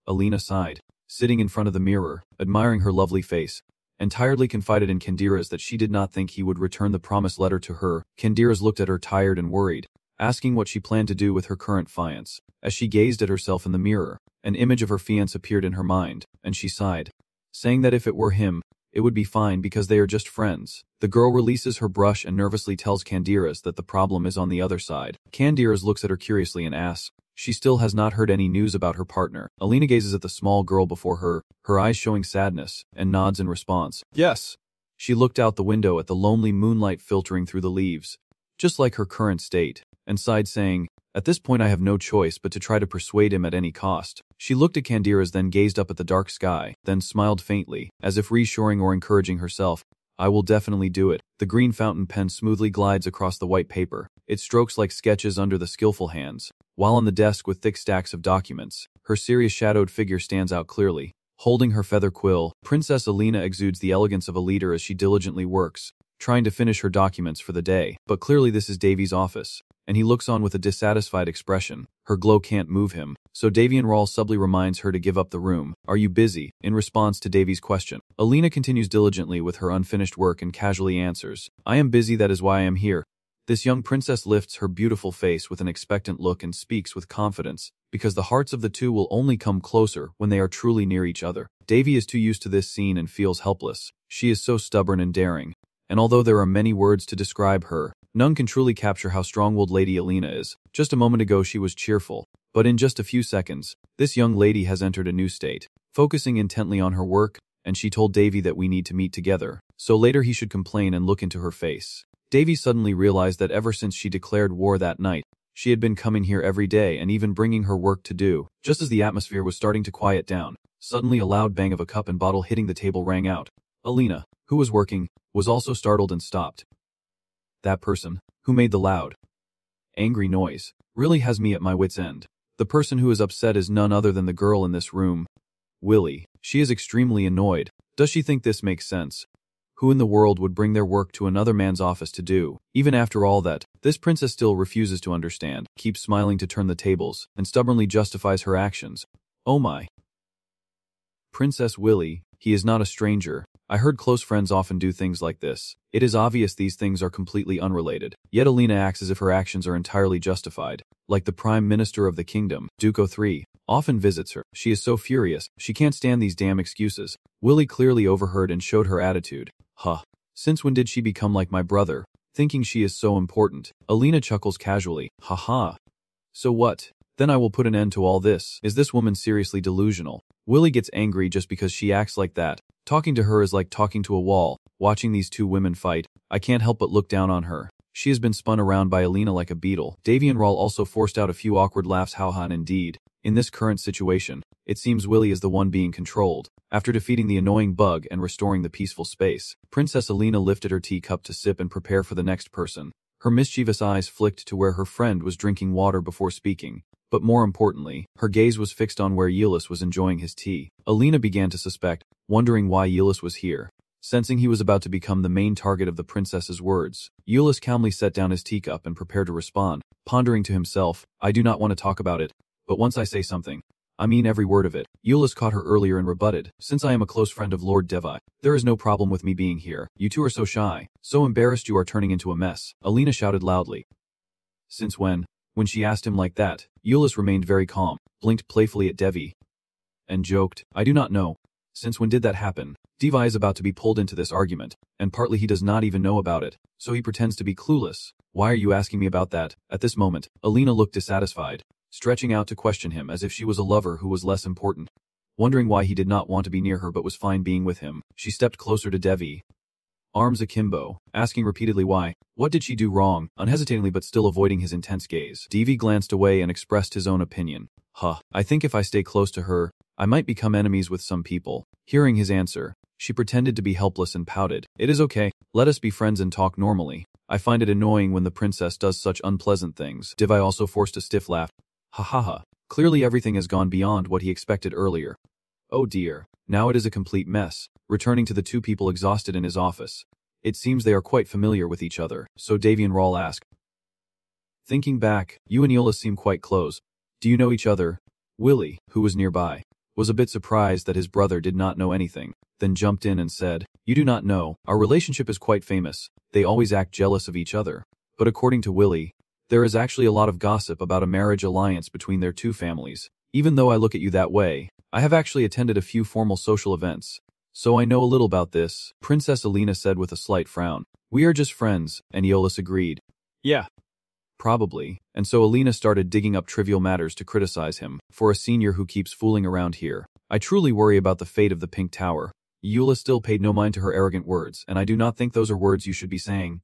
Alina sighed, sitting in front of the mirror, admiring her lovely face, and tiredly confided in Candiras that she did not think he would return the promised letter to her. Candiras looked at her tired and worried, asking what she planned to do with her current fiancé. As she gazed at herself in the mirror, an image of her fiancé appeared in her mind, and she sighed, saying that if it were him, it would be fine because they are just friends. The girl releases her brush and nervously tells Candiras that the problem is on the other side. Candiras looks at her curiously and asks, she still has not heard any news about her partner. Alina gazes at the small girl before her, her eyes showing sadness, and nods in response. Yes. She looked out the window at the lonely moonlight filtering through the leaves, just like her current state, and sighed saying, at this point I have no choice but to try to persuade him at any cost. She looked at Candiras, then gazed up at the dark sky, then smiled faintly, as if reassuring or encouraging herself. I will definitely do it. The green fountain pen smoothly glides across the white paper, its strokes like sketches under the skillful hands, while on the desk with thick stacks of documents, her serious shadowed figure stands out clearly. Holding her feather quill, Princess Alina exudes the elegance of a leader as she diligently works, trying to finish her documents for the day. But clearly this is Davy's office, and he looks on with a dissatisfied expression. Her glow can't move him, so Davy Enroll subtly reminds her to give up the room. Are you busy? In response to Davy's question, Alina continues diligently with her unfinished work and casually answers, I am busy, that is why I am here. This young princess lifts her beautiful face with an expectant look and speaks with confidence, because the hearts of the two will only come closer when they are truly near each other. Davy is too used to this scene and feels helpless. She is so stubborn and daring, and although there are many words to describe her, none can truly capture how strong-willed Lady Alina is. Just a moment ago she was cheerful, but in just a few seconds, this young lady has entered a new state, focusing intently on her work, and she told Davy that we need to meet together, so later he should complain and look into her face. Davy suddenly realized that ever since she declared war that night, she had been coming here every day and even bringing her work to do. Just as the atmosphere was starting to quiet down, suddenly a loud bang of a cup and bottle hitting the table rang out. Alina, who was working, was also startled and stopped. That person, who made the loud, angry noise, really has me at my wit's end. The person who is upset is none other than the girl in this room, Willie. She is extremely annoyed. Does she think this makes sense? Who in the world would bring their work to another man's office to do? Even after all that, this princess still refuses to understand, keeps smiling to turn the tables, and stubbornly justifies her actions. Oh my. Princess Willie, he is not a stranger. I heard close friends often do things like this. It is obvious these things are completely unrelated. Yet Alina acts as if her actions are entirely justified. Like the Prime Minister of the kingdom, Duco III, often visits her. She is so furious, she can't stand these damn excuses. Willie clearly overheard and showed her attitude. Huh. Since when did she become like my brother, thinking she is so important? Alina chuckles casually. Haha. So what? Then I will put an end to all this. Is this woman seriously delusional? Willie gets angry just because she acts like that. Talking to her is like talking to a wall. Watching these two women fight, I can't help but look down on her. She has been spun around by Alina like a beetle. Davy and Rawl also forced out a few awkward laughs. Haha, and indeed, in this current situation, it seems Willie is the one being controlled. After defeating the annoying bug and restoring the peaceful space, Princess Alina lifted her teacup to sip and prepare for the next person. Her mischievous eyes flicked to where her friend was drinking water before speaking. But more importantly, her gaze was fixed on where Eulis was enjoying his tea. Alina began to suspect, wondering why Eulis was here. Sensing he was about to become the main target of the princess's words, Eulis calmly set down his teacup and prepared to respond, pondering to himself, I do not want to talk about it, But once I say something, I mean every word of it. Euless caught her earlier and rebutted. Since I am a close friend of Lord Devi, there is no problem with me being here. You two are so shy, so embarrassed you are turning into a mess. Alina shouted loudly. Since when? When she asked him like that, Euless remained very calm, blinked playfully at Devi, and joked, I do not know. Since when did that happen? Devi is about to be pulled into this argument, and partly he does not even know about it, so he pretends to be clueless. Why are you asking me about that? At this moment, Alina looked dissatisfied, stretching out to question him as if she was a lover who was less important. Wondering why he did not want to be near her but was fine being with him, she stepped closer to Devi, arms akimbo, asking repeatedly why. What did she do wrong? Unhesitatingly but still avoiding his intense gaze, Devi glanced away and expressed his own opinion. I think if I stay close to her, I might become enemies with some people. Hearing his answer, she pretended to be helpless and pouted. It is okay, let us be friends and talk normally. I find it annoying when the princess does such unpleasant things. Devi also forced a stiff laugh. Ha ha ha. Clearly everything has gone beyond what he expected earlier. Oh dear, now it is a complete mess. Returning to the two people exhausted in his office. It seems they are quite familiar with each other, so Davy and Rawl ask. Thinking back, you and Euless seem quite close. Do you know each other? Willie, who was nearby, was a bit surprised that his brother did not know anything, then jumped in and said, You do not know, our relationship is quite famous. They always act jealous of each other. But according to Willie, there is actually a lot of gossip about a marriage alliance between their two families. Even though I look at you that way, I have actually attended a few formal social events, so I know a little about this, Princess Alina said with a slight frown. We are just friends, and Euless agreed. Yeah. Probably, and so Alina started digging up trivial matters to criticize him, for a senior who keeps fooling around here. I truly worry about the fate of the Pink Tower. Euless still paid no mind to her arrogant words, and I do not think those are words you should be saying.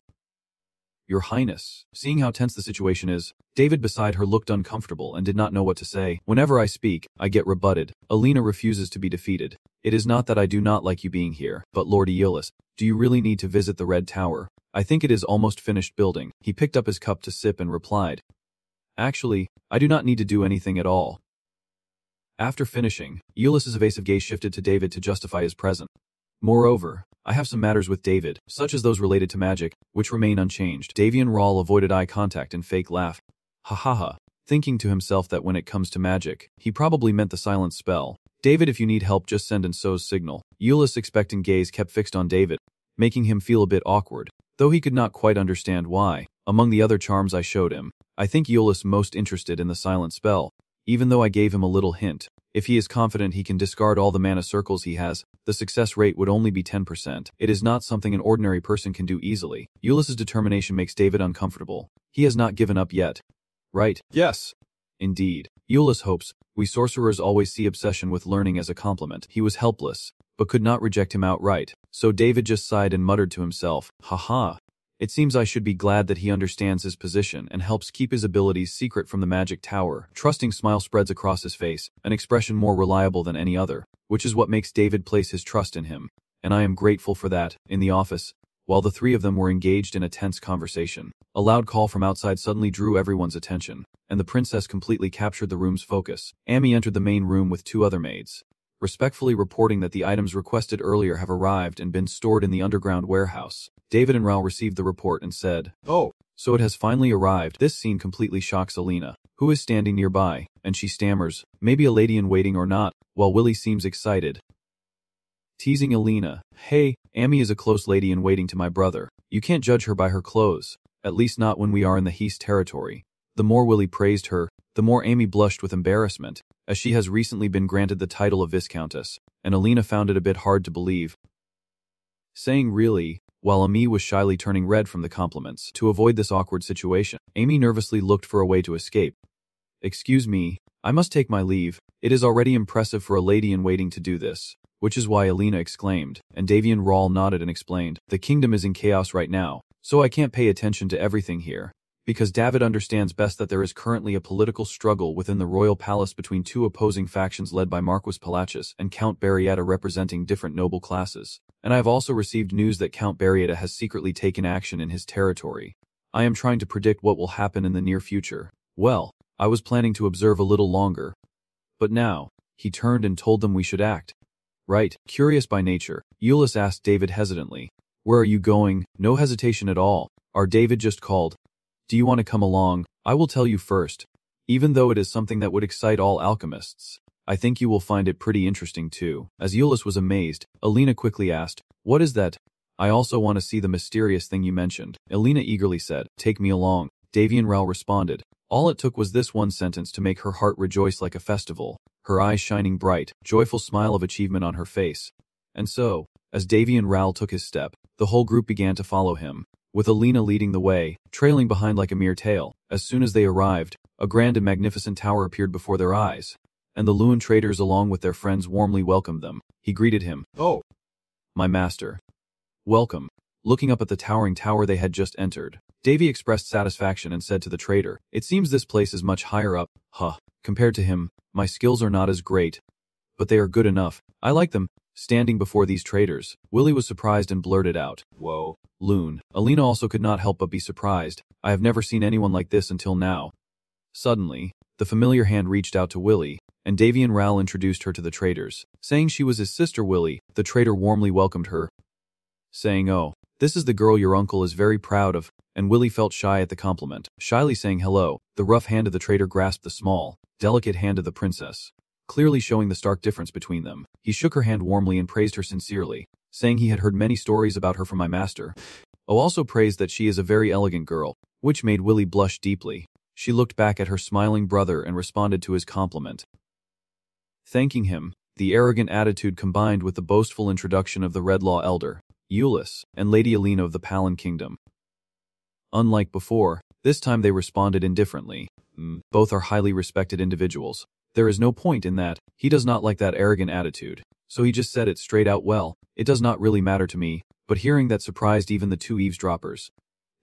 Your Highness. Seeing how tense the situation is, David beside her looked uncomfortable and did not know what to say. Whenever I speak, I get rebutted. Alina refuses to be defeated. It is not that I do not like you being here, but Lord Euless, do you really need to visit the Red Tower? I think it is almost finished building. He picked up his cup to sip and replied. Actually, I do not need to do anything at all. After finishing, Euless's evasive gaze shifted to David to justify his presence. Moreover, I have some matters with David, such as those related to magic, which remain unchanged. Davy and Rawl avoided eye contact and fake laugh. Ha ha ha. Thinking to himself that when it comes to magic, he probably meant the silent spell. David, if you need help, just send and so's signal. Euless' expectant gaze kept fixed on David, making him feel a bit awkward, though he could not quite understand why. Among the other charms I showed him, I think Euless most interested in the silent spell, even though I gave him a little hint. If he is confident he can discard all the mana circles he has, the success rate would only be 10%. It is not something an ordinary person can do easily. Euless's determination makes David uncomfortable. He has not given up yet. Right? Yes. Indeed. Euless hopes. We sorcerers always see obsession with learning as a compliment. He was helpless, but could not reject him outright. So David just sighed and muttered to himself, Haha. It seems I should be glad that he understands his position and helps keep his abilities secret from the magic tower. Trusting smile spreads across his face, an expression more reliable than any other, which is what makes David place his trust in him. And I am grateful for that. In the office, while the three of them were engaged in a tense conversation, a loud call from outside suddenly drew everyone's attention, and the princess completely captured the room's focus. Amy entered the main room with two other maids, respectfully reporting that the items requested earlier have arrived and been stored in the underground warehouse. David and Raul received the report and said, Oh, so it has finally arrived. This scene completely shocks Alina, who is standing nearby, and she stammers, maybe a lady in waiting or not, while Willie seems excited. Teasing Alina, Hey, Amy is a close lady in waiting to my brother. You can't judge her by her clothes, at least not when we are in the Heast territory. The more Willie praised her, the more Amy blushed with embarrassment, as she has recently been granted the title of Viscountess, and Alina found it a bit hard to believe. Saying really, while Amy was shyly turning red from the compliments. To avoid this awkward situation, Amy nervously looked for a way to escape. Excuse me, I must take my leave. It is already impressive for a lady in waiting to do this, which is why Alina exclaimed, and Davy and Rawl nodded and explained, The kingdom is in chaos right now, so I can't pay attention to everything here. Because David understands best that there is currently a political struggle within the royal palace between two opposing factions led by Marquis Palacios and Count Barrietta representing different noble classes. And I have also received news that Count Barrietta has secretly taken action in his territory. I am trying to predict what will happen in the near future. Well, I was planning to observe a little longer. But now, he turned and told them we should act. Right, curious by nature, Euless asked David hesitantly. Where are you going? No hesitation at all. Our David just called. Do you want to come along? I will tell you first. Even though it is something that would excite all alchemists, I think you will find it pretty interesting too. As Euless was amazed, Alina quickly asked, "What is that?" "I also want to see the mysterious thing you mentioned," Alina eagerly said. "Take me along." Davian Rao responded. All it took was this one sentence to make her heart rejoice like a festival, her eyes shining bright, joyful smile of achievement on her face. And so, as Davian Rao took his step, the whole group began to follow him, with Alina leading the way, trailing behind like a mere tail. As soon as they arrived, a grand and magnificent tower appeared before their eyes, and the Luan traders along with their friends warmly welcomed them. He greeted him. "Oh, my master. Welcome." Looking up at the towering tower they had just entered, Davy expressed satisfaction and said to the trader, "It seems this place is much higher up." Compared to him, my skills are not as great, but they are good enough. I like them." Standing before these traders, Willie was surprised and blurted out, "Whoa, Loon." Alina also could not help but be surprised. "I have never seen anyone like this until now." Suddenly, the familiar hand reached out to Willie, and Davian Rao introduced her to the traders. Saying she was his sister Willie, the trader warmly welcomed her, saying, "Oh, this is the girl your uncle is very proud of," and Willie felt shy at the compliment. Shyly saying hello, the rough hand of the trader grasped the small, delicate hand of the princess, clearly showing the stark difference between them. He shook her hand warmly and praised her sincerely, saying he had heard many stories about her from my master. Also praised that she is a very elegant girl, which made Willie blush deeply. She looked back at her smiling brother and responded to his compliment, thanking him. The arrogant attitude combined with the boastful introduction of the Red Law Elder, Euless, and Lady Alina of the Palin Kingdom. Unlike before, this time they responded indifferently. Both are highly respected individuals. There is no point in that. He does not like that arrogant attitude. So he just said it straight out. "Well, it does not really matter to me," but hearing that surprised even the two eavesdroppers.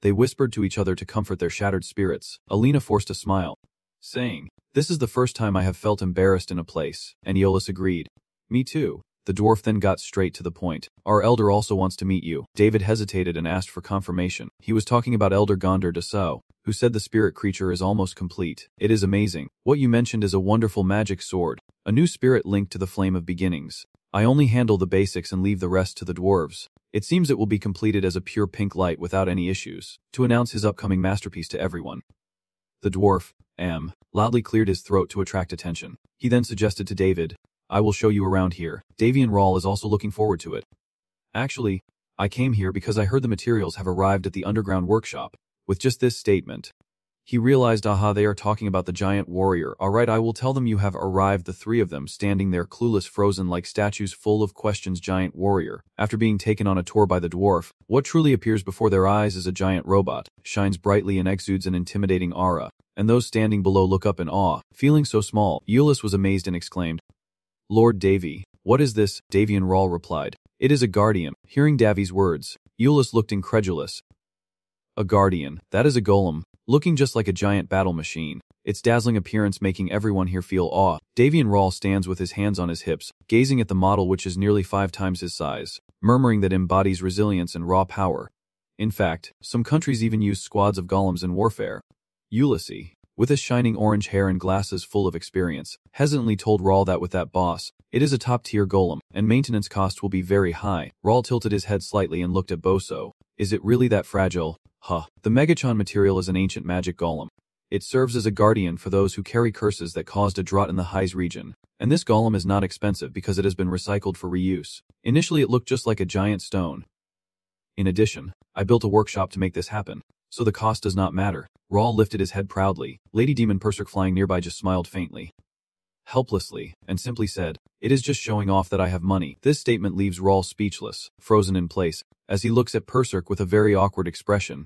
They whispered to each other to comfort their shattered spirits. Alina forced a smile, saying, "This is the first time I have felt embarrassed in a place," and Euless agreed. "Me too." The dwarf then got straight to the point. "Our elder also wants to meet you." David hesitated and asked for confirmation. He was talking about Elder Gondar Dassault, who said the spirit creature is almost complete. "It is amazing. What you mentioned is a wonderful magic sword, a new spirit linked to the flame of beginnings. I only handle the basics and leave the rest to the dwarves. It seems it will be completed as a pure pink light without any issues," to announce his upcoming masterpiece to everyone. The dwarf, loudly cleared his throat to attract attention. He then suggested to David, "I will show you around here." Davian Rao is also looking forward to it. "Actually, I came here because I heard the materials have arrived at the underground workshop." With just this statement, he realized, they are talking about the giant warrior. "Alright, I will tell them you have arrived." The three of them standing there clueless, frozen like statues full of questions. Giant warrior. After being taken on a tour by the dwarf, what truly appears before their eyes is a giant robot, shines brightly and exudes an intimidating aura, and those standing below look up in awe, feeling so small. Euless was amazed and exclaimed, "Lord Davy, what is this?" Davian Rao replied, "It is a guardian." Hearing Davy's words, Euless looked incredulous. "A guardian? That is a golem, looking just like a giant battle machine, its dazzling appearance making everyone here feel awe." Davian Rao stands with his hands on his hips, gazing at the model which is nearly 5 times his size, murmuring that embodies resilience and raw power. In fact, some countries even use squads of golems in warfare. Ulysses, with his shining orange hair and glasses full of experience, hesitantly told Raul that with that boss, it is a top-tier golem, and maintenance costs will be very high. Raul tilted his head slightly and looked at Boso. "Is it really that fragile?" The Megachan material is an ancient magic golem. It serves as a guardian for those who carry curses that caused a drought in the Highs region. And this golem is not expensive because it has been recycled for reuse. Initially it looked just like a giant stone. In addition, I built a workshop to make this happen, so the cost does not matter. Raul lifted his head proudly. Lady Demon Persic flying nearby just smiled faintly, helplessly, and simply said, "It is just showing off that I have money." This statement leaves Raul speechless, frozen in place, as he looks at Persic with a very awkward expression.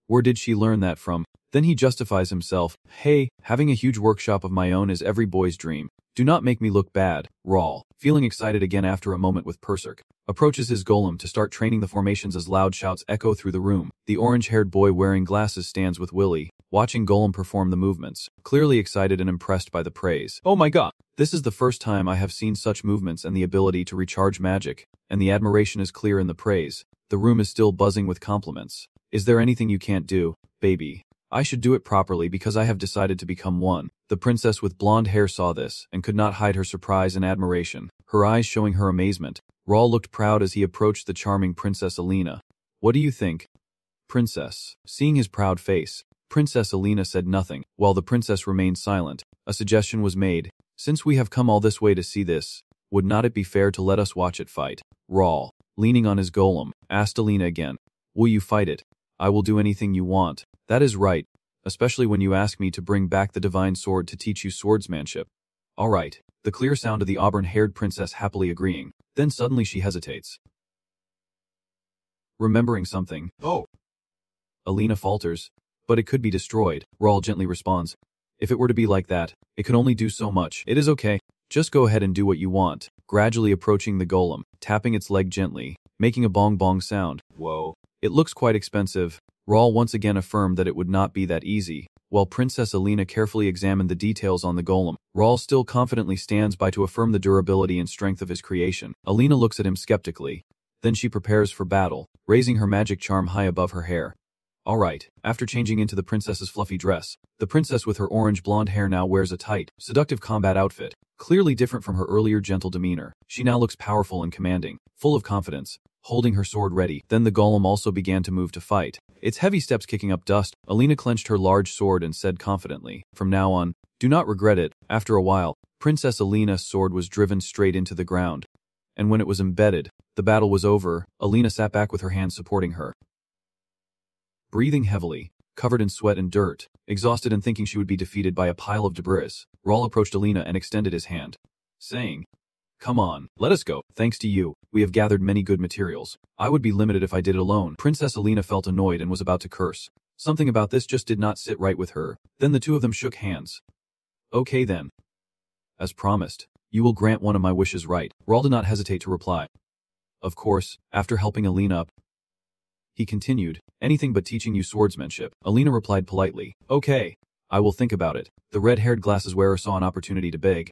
Where did she learn that from? Then he justifies himself. "Hey, having a huge workshop of my own is every boy's dream. Do not make me look bad." Raul, feeling excited again after a moment with Persic, approaches his golem to start training the formations as loud shouts echo through the room. The orange-haired boy wearing glasses stands with Willie, watching Golem perform the movements, clearly excited and impressed by the praise. "Oh my god! This is the first time I have seen such movements and the ability to recharge magic," and the admiration is clear in the praise. The room is still buzzing with compliments. "Is there anything you can't do, baby? I should do it properly because I have decided to become one." The princess with blonde hair saw this and could not hide her surprise and admiration, her eyes showing her amazement. Raul looked proud as he approached the charming Princess Alina. "What do you think, Princess?" Seeing his proud face, Princess Alina said nothing, while the princess remained silent. A suggestion was made. Since we have come all this way to see this, would not it be fair to let us watch it fight? Rawl, leaning on his golem, asked Alina again. Will you fight it? I will do anything you want. That is right, especially when you ask me to bring back the divine sword to teach you swordsmanship. All right, the clear sound of the auburn-haired princess happily agreeing. Then suddenly she hesitates. Remembering something. Oh! Alina falters. But it could be destroyed, Rawl gently responds. If it were to be like that, it could only do so much. It is okay. Just go ahead and do what you want. Gradually approaching the golem, tapping its leg gently, making a bong-bong sound. Whoa. It looks quite expensive. Rawl once again affirmed that it would not be that easy. While Princess Alina carefully examined the details on the golem, Rawl still confidently stands by to affirm the durability and strength of his creation. Alina looks at him skeptically. Then she prepares for battle, raising her magic charm high above her hair. Alright, after changing into the princess's fluffy dress, the princess with her orange blonde hair now wears a tight, seductive combat outfit, clearly different from her earlier gentle demeanor. She now looks powerful and commanding, full of confidence, holding her sword ready. Then the golem also began to move to fight. Its heavy steps kicking up dust, Alina clenched her large sword and said confidently, from now on, do not regret it. After a while, Princess Alina's sword was driven straight into the ground. And when it was embedded, the battle was over. Alina sat back with her hands supporting her. Breathing heavily, covered in sweat and dirt, exhausted and thinking she would be defeated by a pile of debris, Rawl approached Alina and extended his hand, saying, Come on, let us go. Thanks to you, we have gathered many good materials. I would be limited if I did it alone. Princess Alina felt annoyed and was about to curse. Something about this just did not sit right with her. Then the two of them shook hands. Okay then. As promised, you will grant one of my wishes, right? Rawl did not hesitate to reply. Of course, after helping Alina up, he continued, anything but teaching you swordsmanship. Alina replied politely, okay, I will think about it. The red-haired glasses wearer saw an opportunity to beg,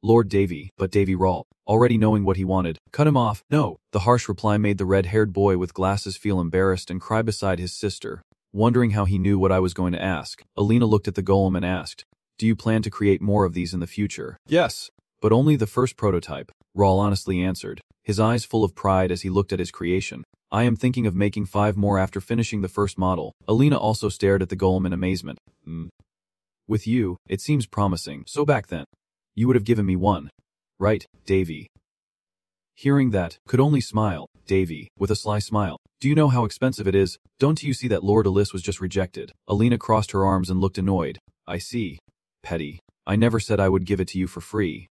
Lord Davy, but Davy Rawl, already knowing what he wanted, cut him off. No, the harsh reply made the red-haired boy with glasses feel embarrassed and cry beside his sister, wondering how he knew what I was going to ask. Alina looked at the golem and asked, do you plan to create more of these in the future? Yes, but only the first prototype, Rawl honestly answered, his eyes full of pride as he looked at his creation. I am thinking of making 5 more after finishing the first model. Alina also stared at the golem in amazement. With you, it seems promising. So back then, you would have given me one. Right, Davy? Hearing that, could only smile. Davy, with a sly smile. Do you know how expensive it is? Don't you see that Lord Alice was just rejected? Alina crossed her arms and looked annoyed. I see. Petty. I never said I would give it to you for free.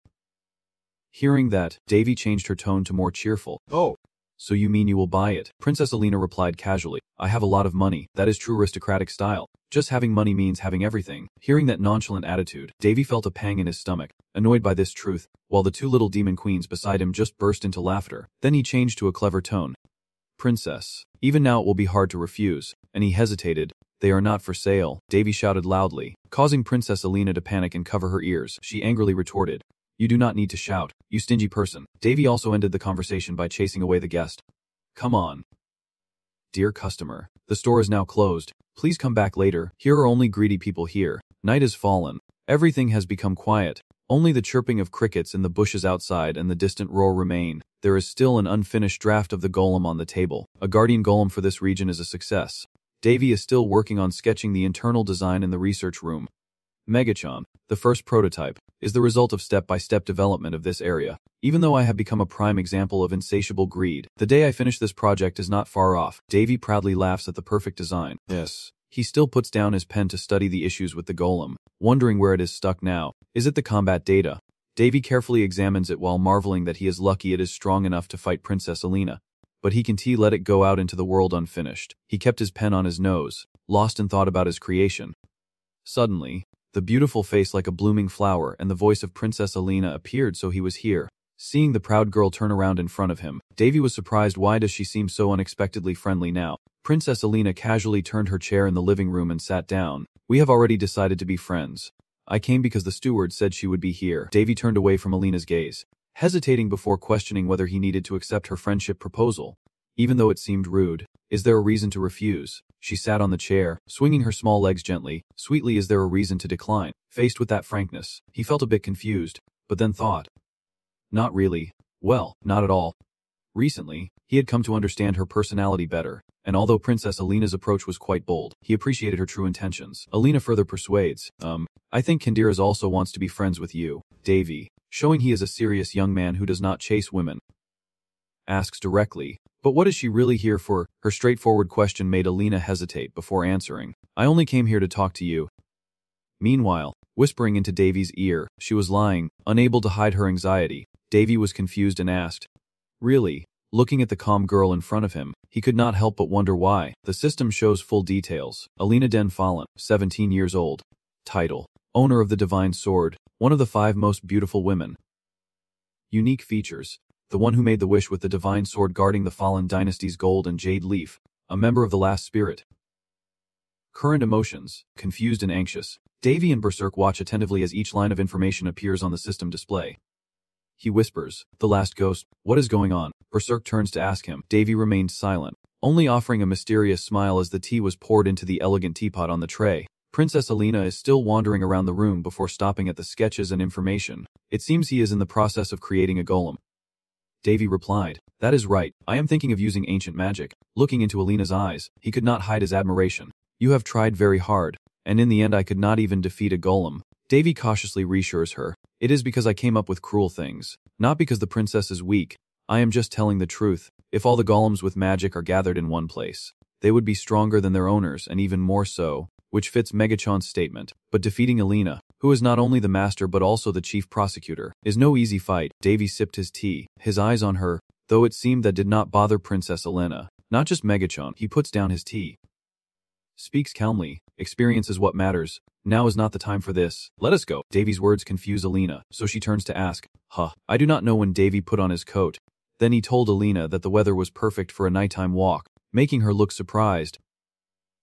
Hearing that, Davy changed her tone to more cheerful. Oh. So you mean you will buy it? Princess Alina replied casually. I have a lot of money. That is true aristocratic style. Just having money means having everything. Hearing that nonchalant attitude, Davy felt a pang in his stomach, annoyed by this truth, while the 2 little demon queens beside him just burst into laughter. Then he changed to a clever tone. Princess, even now it will be hard to refuse. And he hesitated. They are not for sale. Davy shouted loudly, causing Princess Alina to panic and cover her ears. She angrily retorted. You do not need to shout, you stingy person. Davy also ended the conversation by chasing away the guest. Come on. Dear customer, the store is now closed. Please come back later. Here are only greedy people here. Night has fallen. Everything has become quiet. Only the chirping of crickets in the bushes outside and the distant roar remain. There is still an unfinished draft of the golem on the table. A guardian golem for this region is a success. Davy is still working on sketching the internal design in the research room. Megachan, the first prototype, is the result of step-by-step development of this area. Even though I have become a prime example of insatiable greed, the day I finish this project is not far off. Davy proudly laughs at the perfect design. Yes. He still puts down his pen to study the issues with the golem, wondering where it is stuck now. Is it the combat data? Davy carefully examines it while marveling that he is lucky it is strong enough to fight Princess Alina. But he can't let it go out into the world unfinished. He kept his pen on his nose, lost in thought about his creation. Suddenly, the beautiful face like a blooming flower and the voice of Princess Alina appeared, so he was here. Seeing the proud girl turn around in front of him, Davy was surprised. Why does she seem so unexpectedly friendly now? Princess Alina casually turned her chair in the living room and sat down. We have already decided to be friends. I came because the steward said she would be here. Davy turned away from Alina's gaze, hesitating before questioning whether he needed to accept her friendship proposal. Even though it seemed rude, is there a reason to refuse? She sat on the chair, swinging her small legs gently. Sweetly, is there a reason to decline? Faced with that frankness, he felt a bit confused, but then thought. Not really. Well, not at all. Recently, he had come to understand her personality better, and although Princess Alina's approach was quite bold, he appreciated her true intentions. Alina further persuades, I think Candiras also wants to be friends with you, Davy, showing he is a serious young man who does not chase women. Asks directly, but what is she really here for? Her straightforward question made Alina hesitate before answering. I only came here to talk to you. Meanwhile, whispering into Davy's ear, she was lying, unable to hide her anxiety. Davy was confused and asked, really? Looking at the calm girl in front of him, he could not help but wonder why. The system shows full details. Alina Den Fallen, 17 years old. Title: Owner of the Divine Sword, one of the 5 most beautiful women. Unique features: the one who made the wish with the divine sword guarding the fallen dynasty's gold and jade leaf, a member of the last spirit. Current emotions: confused and anxious. Davy and Berserk watch attentively as each line of information appears on the system display. He whispers, the last ghost, what is going on? Berserk turns to ask him. Davy remained silent, only offering a mysterious smile as the tea was poured into the elegant teapot on the tray. Princess Alina is still wandering around the room before stopping at the sketches and information. It seems he is in the process of creating a golem. Davy replied, that is right, I am thinking of using ancient magic. Looking into Alina's eyes, he could not hide his admiration. You have tried very hard, and in the end I could not even defeat a golem. Davy cautiously reassures her, it is because I came up with cruel things, not because the princess is weak. I am just telling the truth. If all the golems with magic are gathered in one place, they would be stronger than their owners and even more so, which fits Megachan's statement. But defeating Alina, who is not only the master but also the chief prosecutor, is no easy fight. Davy sipped his tea, his eyes on her, though it seemed that did not bother Princess Alina. Not just Megachan. He puts down his tea. Speaks calmly, experience is what matters. Now is not the time for this. Let us go. Davy's words confuse Alina, so she turns to ask, I do not know when Davy put on his coat. Then he told Alina that the weather was perfect for a nighttime walk, making her look surprised.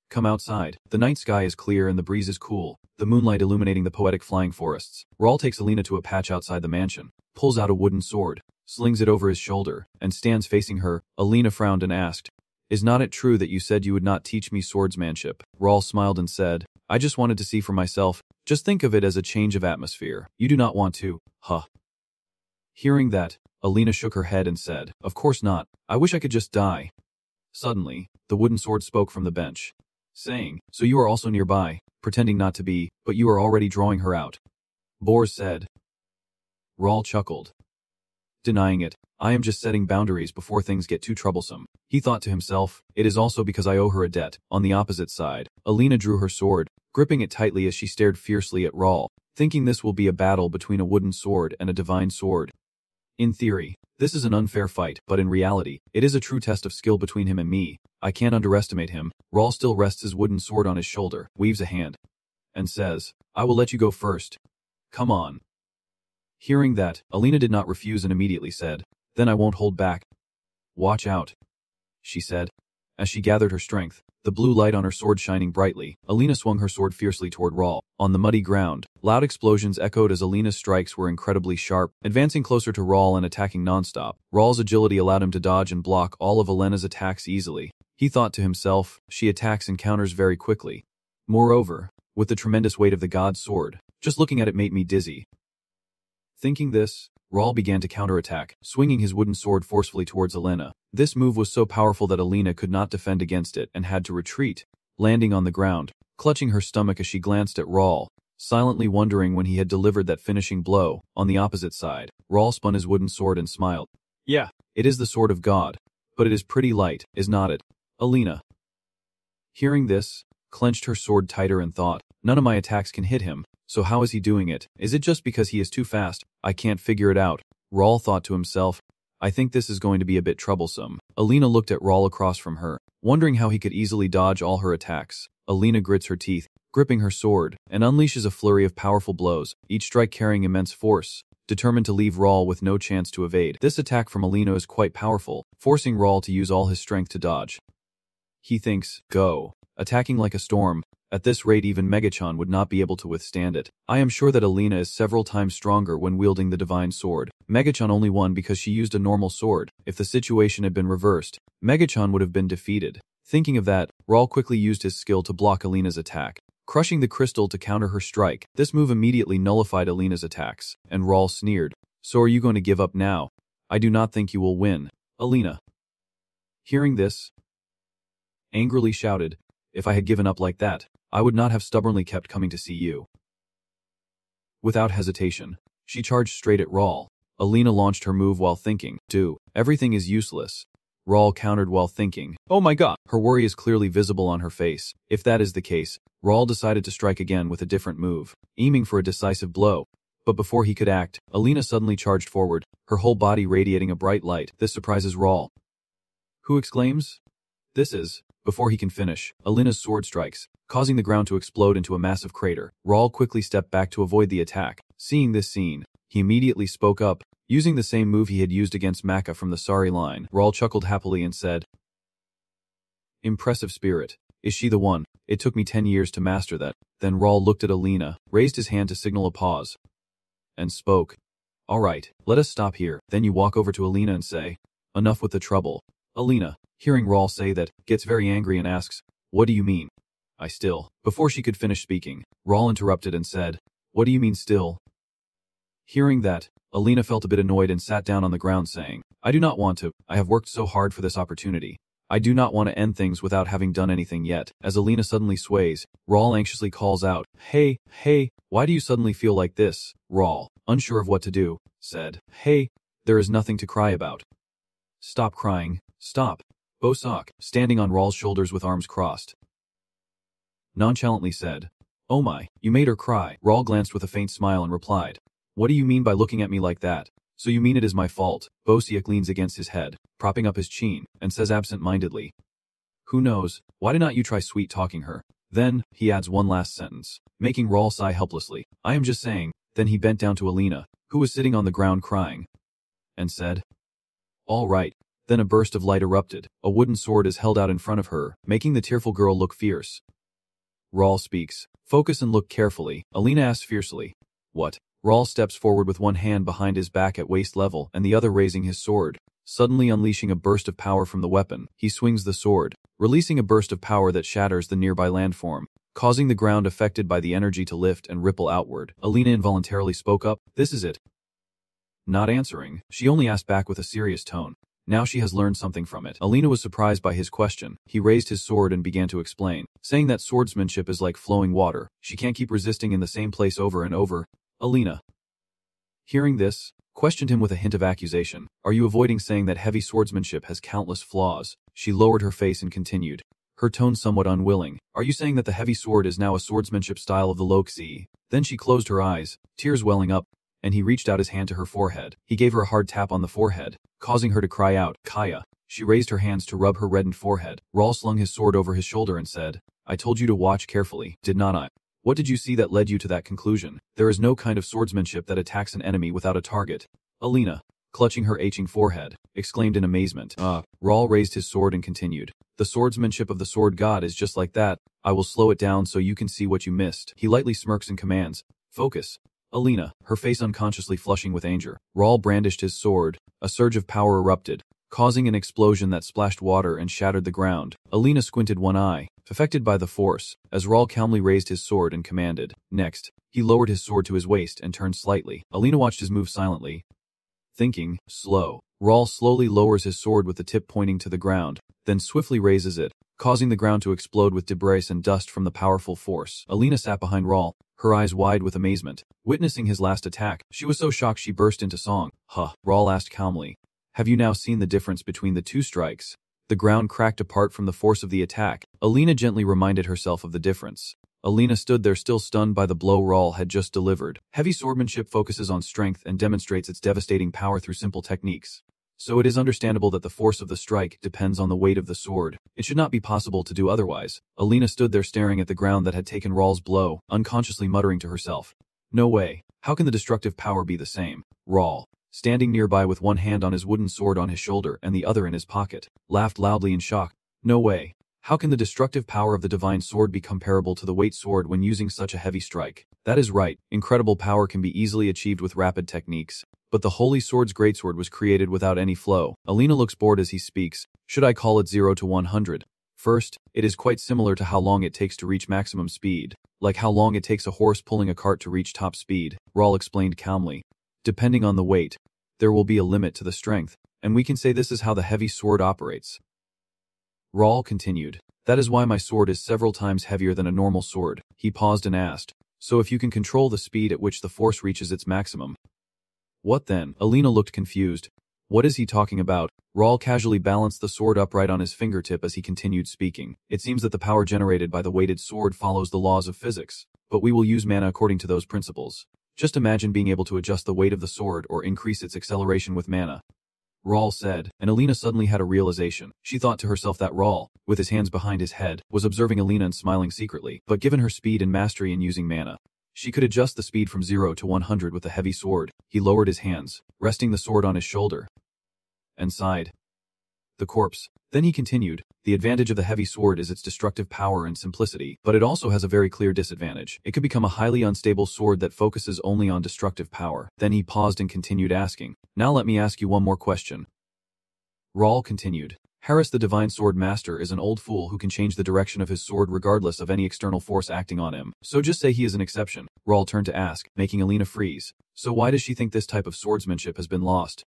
Come outside. The night sky is clear and the breeze is cool, the moonlight illuminating the poetic flying forests. Rawl takes Alina to a patch outside the mansion, pulls out a wooden sword, slings it over his shoulder, and stands facing her. Alina frowned and asked, is not it true that you said you would not teach me swordsmanship? Rawl smiled and said, I just wanted to see for myself. Just think of it as a change of atmosphere. You do not want to, Hearing that, Alina shook her head and said, of course not. I wish I could just die. Suddenly, the wooden sword spoke from the bench, saying, so you are also nearby, pretending not to be, but you are already drawing her out. Bors said. Rawl chuckled, denying it. I am just setting boundaries before things get too troublesome. He thought to himself, it is also because I owe her a debt. On the opposite side, Alina drew her sword, gripping it tightly as she stared fiercely at Rawl, thinking this will be a battle between a wooden sword and a divine sword. In theory, this is an unfair fight, but in reality, it is a true test of skill between him and me. I can't underestimate him. Rawl still rests his wooden sword on his shoulder, waves a hand, and says, I will let you go first. Come on. Hearing that, Alina did not refuse and immediately said, then I won't hold back. Watch out, she said, as she gathered her strength, the blue light on her sword shining brightly. Alina swung her sword fiercely toward Rawl. On the muddy ground, loud explosions echoed as Alina's strikes were incredibly sharp, advancing closer to Rawl and attacking nonstop. Rawl's agility allowed him to dodge and block all of Alina's attacks easily. He thought to himself, she attacks and counters very quickly. Moreover, with the tremendous weight of the god's sword, just looking at it made me dizzy. Thinking this, Rawl began to counterattack, swinging his wooden sword forcefully towards Alina. This move was so powerful that Alina could not defend against it and had to retreat, landing on the ground, clutching her stomach as she glanced at Rawl, silently wondering when he had delivered that finishing blow. On the opposite side, Rawl spun his wooden sword and smiled. Yeah, it is the sword of God, but it is pretty light, is not it? Alina, hearing this, clenched her sword tighter and thought, none of my attacks can hit him. So how is he doing it? Is it just because he is too fast? I can't figure it out. Rawl thought to himself, I think this is going to be a bit troublesome. Alina looked at Rawl across from her, wondering how he could easily dodge all her attacks. Alina grits her teeth, gripping her sword, and unleashes a flurry of powerful blows, each strike carrying immense force, determined to leave Rawl with no chance to evade. This attack from Alina is quite powerful, forcing Rawl to use all his strength to dodge. He thinks, go, attacking like a storm. At this rate even Megachan would not be able to withstand it. I am sure that Alina is several times stronger when wielding the divine sword. Megachan only won because she used a normal sword. If the situation had been reversed, Megachan would have been defeated. Thinking of that, Rawl quickly used his skill to block Alina's attack, crushing the crystal to counter her strike. This move immediately nullified Alina's attacks, and Rawl sneered, so are you going to give up now? I do not think you will win, Alina. Hearing this, angrily shouted, "If I had given up like that, I would not have stubbornly kept coming to see you." Without hesitation, she charged straight at Rawl. Alina launched her move while thinking, everything is useless. Rawl countered while thinking, "Oh my god." Her worry is clearly visible on her face. If that is the case, Rawl decided to strike again with a different move, aiming for a decisive blow. But before he could act, Alina suddenly charged forward, her whole body radiating a bright light. This surprises Rawl, who exclaims, "This is..." Before he can finish, Alina's sword strikes, causing the ground to explode into a massive crater. Rawl quickly stepped back to avoid the attack. Seeing this scene, he immediately spoke up, using the same move he had used against Manga from the Sari line. Rawl chuckled happily and said, "Impressive spirit. Is she the one? It took me 10 years to master that." Then Rawl looked at Alina, raised his hand to signal a pause, and spoke, "All right, let us stop here." Then you walk over to Alina and say, "Enough with the trouble." Alina, hearing Rawl say that, gets very angry and asks, "What do you mean?" "I still..." Before she could finish speaking, Rawl interrupted and said, "What do you mean still?" Hearing that, Alina felt a bit annoyed and sat down on the ground saying, "I do not want to. I have worked so hard for this opportunity. I do not want to end things without having done anything yet." As Alina suddenly sways, Rawl anxiously calls out, Hey, why do you suddenly feel like this?" Rawl, unsure of what to do, said, "Hey, there is nothing to cry about." "Stop crying, stop." Bosak, standing on Rawl's shoulders with arms crossed, nonchalantly said, "Oh my, you made her cry." Rawl glanced with a faint smile and replied, "What do you mean by looking at me like that? So you mean it is my fault?" Bosiak leans against his head, propping up his chin, and says absent-mindedly, "Who knows, why did not you try sweet-talking her?" Then, he adds one last sentence, making Rawl sigh helplessly, "I am just saying." Then he bent down to Alina, who was sitting on the ground crying, and said, "All right." Then a burst of light erupted. A wooden sword is held out in front of her, making the tearful girl look fierce. Rawl speaks, "Focus and look carefully." Alina asks fiercely, "What?" Rawl steps forward with one hand behind his back at waist level and the other raising his sword, suddenly unleashing a burst of power from the weapon. He swings the sword, releasing a burst of power that shatters the nearby landform, causing the ground affected by the energy to lift and ripple outward. Alina involuntarily spoke up, "This is it." Not answering, she only asked back with a serious tone. Now she has learned something from it. Alina was surprised by his question. He raised his sword and began to explain, saying that swordsmanship is like flowing water. She can't keep resisting in the same place over and over. Alina, hearing this, questioned him with a hint of accusation. "Are you avoiding saying that heavy swordsmanship has countless flaws?" She lowered her face and continued, her tone somewhat unwilling. "Are you saying that the heavy sword is now a swordsmanship style of the Loxi?" Then she closed her eyes, tears welling up, and he reached out his hand to her forehead. He gave her a hard tap on the forehead, causing her to cry out, "Kaya." She raised her hands to rub her reddened forehead. Rawl slung his sword over his shoulder and said, "I told you to watch carefully, did not I? What did you see that led you to that conclusion? There is no kind of swordsmanship that attacks an enemy without a target." Alina, clutching her aching forehead, exclaimed in amazement. Rawl raised his sword and continued, "The swordsmanship of the sword god is just like that. I will slow it down so you can see what you missed." He lightly smirks and commands, "Focus." Alina, her face unconsciously flushing with anger. Rawl brandished his sword. A surge of power erupted, causing an explosion that splashed water and shattered the ground. Alina squinted one eye, affected by the force, as Rawl calmly raised his sword and commanded. Next, he lowered his sword to his waist and turned slightly. Alina watched his move silently, thinking, slow. Rawl slowly lowers his sword with the tip pointing to the ground, then swiftly raises it, causing the ground to explode with debris and dust from the powerful force. Alina sat behind Rawl, her eyes wide with amazement, witnessing his last attack. She was so shocked she burst into song. Rawl asked calmly, "Have you now seen the difference between the two strikes?" The ground cracked apart from the force of the attack. Alina gently reminded herself of the difference. Alina stood there still stunned by the blow Rawl had just delivered. Heavy swordsmanship focuses on strength and demonstrates its devastating power through simple techniques. So it is understandable that the force of the strike depends on the weight of the sword. It should not be possible to do otherwise. Alina stood there staring at the ground that had taken Rawl's blow, unconsciously muttering to herself, "No way. How can the destructive power be the same?" Rawl, standing nearby with one hand on his wooden sword on his shoulder and the other in his pocket, laughed loudly in shock. "No way. How can the destructive power of the divine sword be comparable to the weight sword when using such a heavy strike?" That is right. Incredible power can be easily achieved with rapid techniques. But the Holy Sword's greatsword was created without any flow. Alina looks bored as he speaks. "Should I call it 0 to 100? First, it is quite similar to how long it takes to reach maximum speed, like how long it takes a horse pulling a cart to reach top speed," Rawl explained calmly. "Depending on the weight, there will be a limit to the strength, and we can say this is how the heavy sword operates." Rawl continued, That is why my sword is several times heavier than a normal sword. He paused and asked, so if you can control the speed at which the force reaches its maximum. What then? Alina looked confused. What is he talking about? Raul casually balanced the sword upright on his fingertip as he continued speaking. It seems that the power generated by the weighted sword follows the laws of physics, but we will use mana according to those principles. Just imagine being able to adjust the weight of the sword or increase its acceleration with mana. Raul said, and Alina suddenly had a realization. She thought to herself that Raul, with his hands behind his head, was observing Alina and smiling secretly, but given her speed and mastery in using mana, she could adjust the speed from 0 to 100 with the heavy sword. He lowered his hands, resting the sword on his shoulder, and sighed. The corpse. Then he continued, the advantage of the heavy sword is its destructive power and simplicity, but it also has a very clear disadvantage. It could become a highly unstable sword that focuses only on destructive power. Then he paused and continued asking, now let me ask you one more question. Raul continued, Harris the Divine Sword Master is an old fool who can change the direction of his sword regardless of any external force acting on him, so just say he is an exception. Raul turned to ask, making Alina freeze, so why does she think this type of swordsmanship has been lost?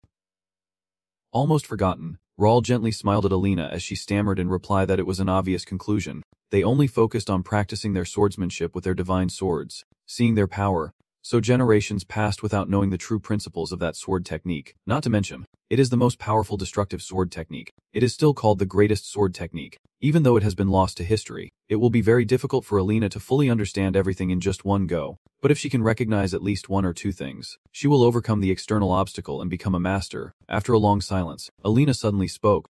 Almost forgotten. Raul gently smiled at Alina as she stammered in reply that it was an obvious conclusion. They only focused on practicing their swordsmanship with their divine swords, seeing their power, so generations passed without knowing the true principles of that sword technique. Not to mention, it is the most powerful destructive sword technique. It is still called the greatest sword technique. Even though it has been lost to history, it will be very difficult for Alina to fully understand everything in just one go. But if she can recognize at least one or two things, she will overcome the external obstacle and become a master. After a long silence, Alina suddenly spoke.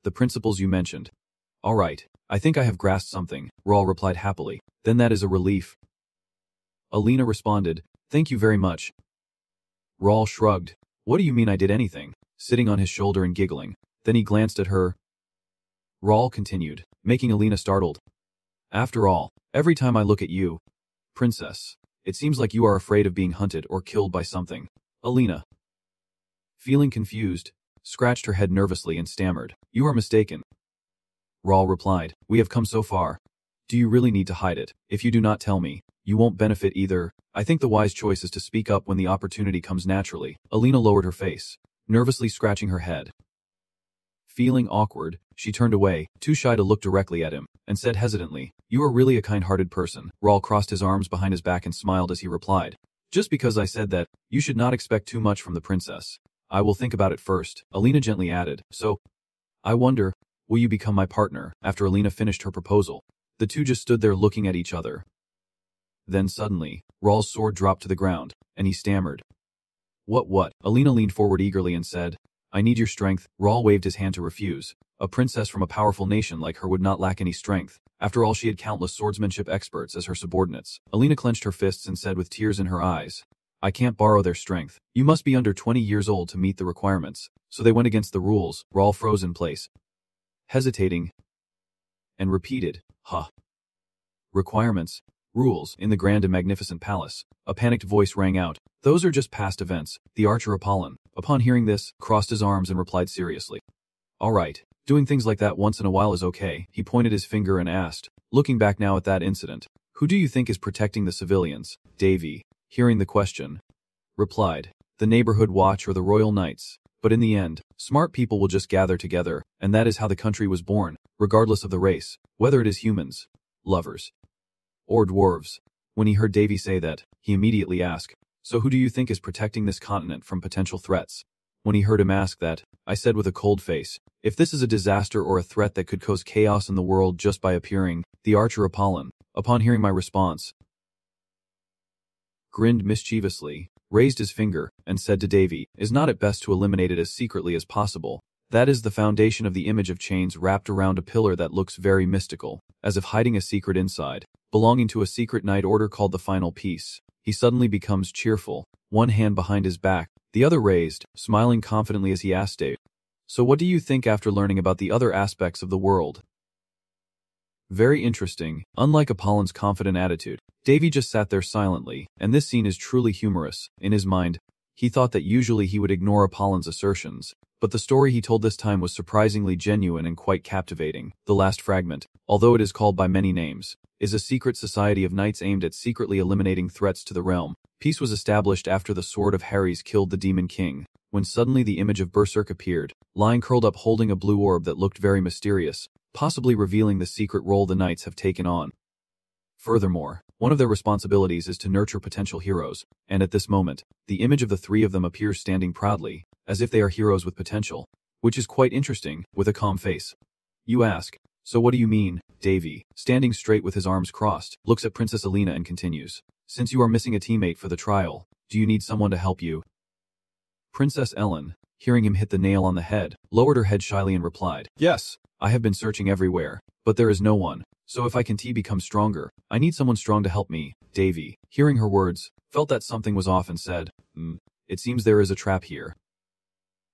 The principles you mentioned. All right, I think I have grasped something, Raul replied happily. Then that is a relief. Alina responded, thank you very much. Raul shrugged. What do you mean I did anything? Sitting on his shoulder and giggling. Then he glanced at her. Raul continued, making Alina startled. After all, every time I look at you, princess, it seems like you are afraid of being hunted or killed by something. Alina, feeling confused, scratched her head nervously and stammered, you are mistaken. Raul replied, we have come so far. Do you really need to hide it? If you do not tell me, you won't benefit either. I think the wise choice is to speak up when the opportunity comes naturally. Alina lowered her face, nervously scratching her head. Feeling awkward, she turned away, too shy to look directly at him, and said hesitantly, you are really a kind-hearted person. Raul crossed his arms behind his back and smiled as he replied, just because I said that, you should not expect too much from the princess. I will think about it first. Alina gently added, so, I wonder, will you become my partner? After Alina finished her proposal, the two just stood there looking at each other. Then suddenly, Raul's sword dropped to the ground, and he stammered. What? Alina leaned forward eagerly and said, I need your strength. Raul waved his hand to refuse. A princess from a powerful nation like her would not lack any strength. After all, she had countless swordsmanship experts as her subordinates. Alina clenched her fists and said with tears in her eyes, I can't borrow their strength. You must be under 20 years old to meet the requirements. So they went against the rules. Raul froze in place, hesitating, and repeated, Requirements. Rules. In the grand and magnificent palace, a panicked voice rang out. Those are just past events. The archer Apollon, upon hearing this, crossed his arms and replied seriously. All right, doing things like that once in a while is okay. He pointed his finger and asked, looking back now at that incident, who do you think is protecting the civilians? Davy, hearing the question, replied, the neighborhood watch or the royal knights. But in the end, smart people will just gather together, and that is how the country was born, regardless of the race, whether it is humans, lovers, or dwarves. When he heard Davy say that, he immediately asked, so who do you think is protecting this continent from potential threats? When he heard him ask that, I said with a cold face, if this is a disaster or a threat that could cause chaos in the world just by appearing, the archer Apollon, upon hearing my response, grinned mischievously, raised his finger, and said to Davy, is not it best to eliminate it as secretly as possible? That is the foundation of the image of chains wrapped around a pillar that looks very mystical, as if hiding a secret inside, belonging to a secret night order called the Final Piece. He suddenly becomes cheerful, one hand behind his back, the other raised, smiling confidently as he asked Dave, so what do you think after learning about the other aspects of the world? Very interesting. Unlike Apollon's confident attitude, Davy just sat there silently, and this scene is truly humorous. In his mind, he thought that usually he would ignore Apollon's assertions, but the story he told this time was surprisingly genuine and quite captivating. The last fragment, although it is called by many names, is a secret society of knights aimed at secretly eliminating threats to the realm. Peace was established after the sword of Harry's killed the Demon King, when suddenly the image of Berserk appeared, lying curled up holding a blue orb that looked very mysterious. possibly revealing the secret role the knights have taken on. Furthermore, one of their responsibilities is to nurture potential heroes, and at this moment, the image of the three of them appears standing proudly, as if they are heroes with potential, which is quite interesting, with a calm face. You ask, so what do you mean? Davy, standing straight with his arms crossed, looks at Princess Alina and continues. Since you are missing a teammate for the trial, do you need someone to help you? Princess Ellen, hearing him hit the nail on the head, lowered her head shyly and replied, Yes, I have been searching everywhere, but there is no one. So if I can become stronger, I need someone strong to help me. Davy, hearing her words, felt that something was off and said, It seems there is a trap here.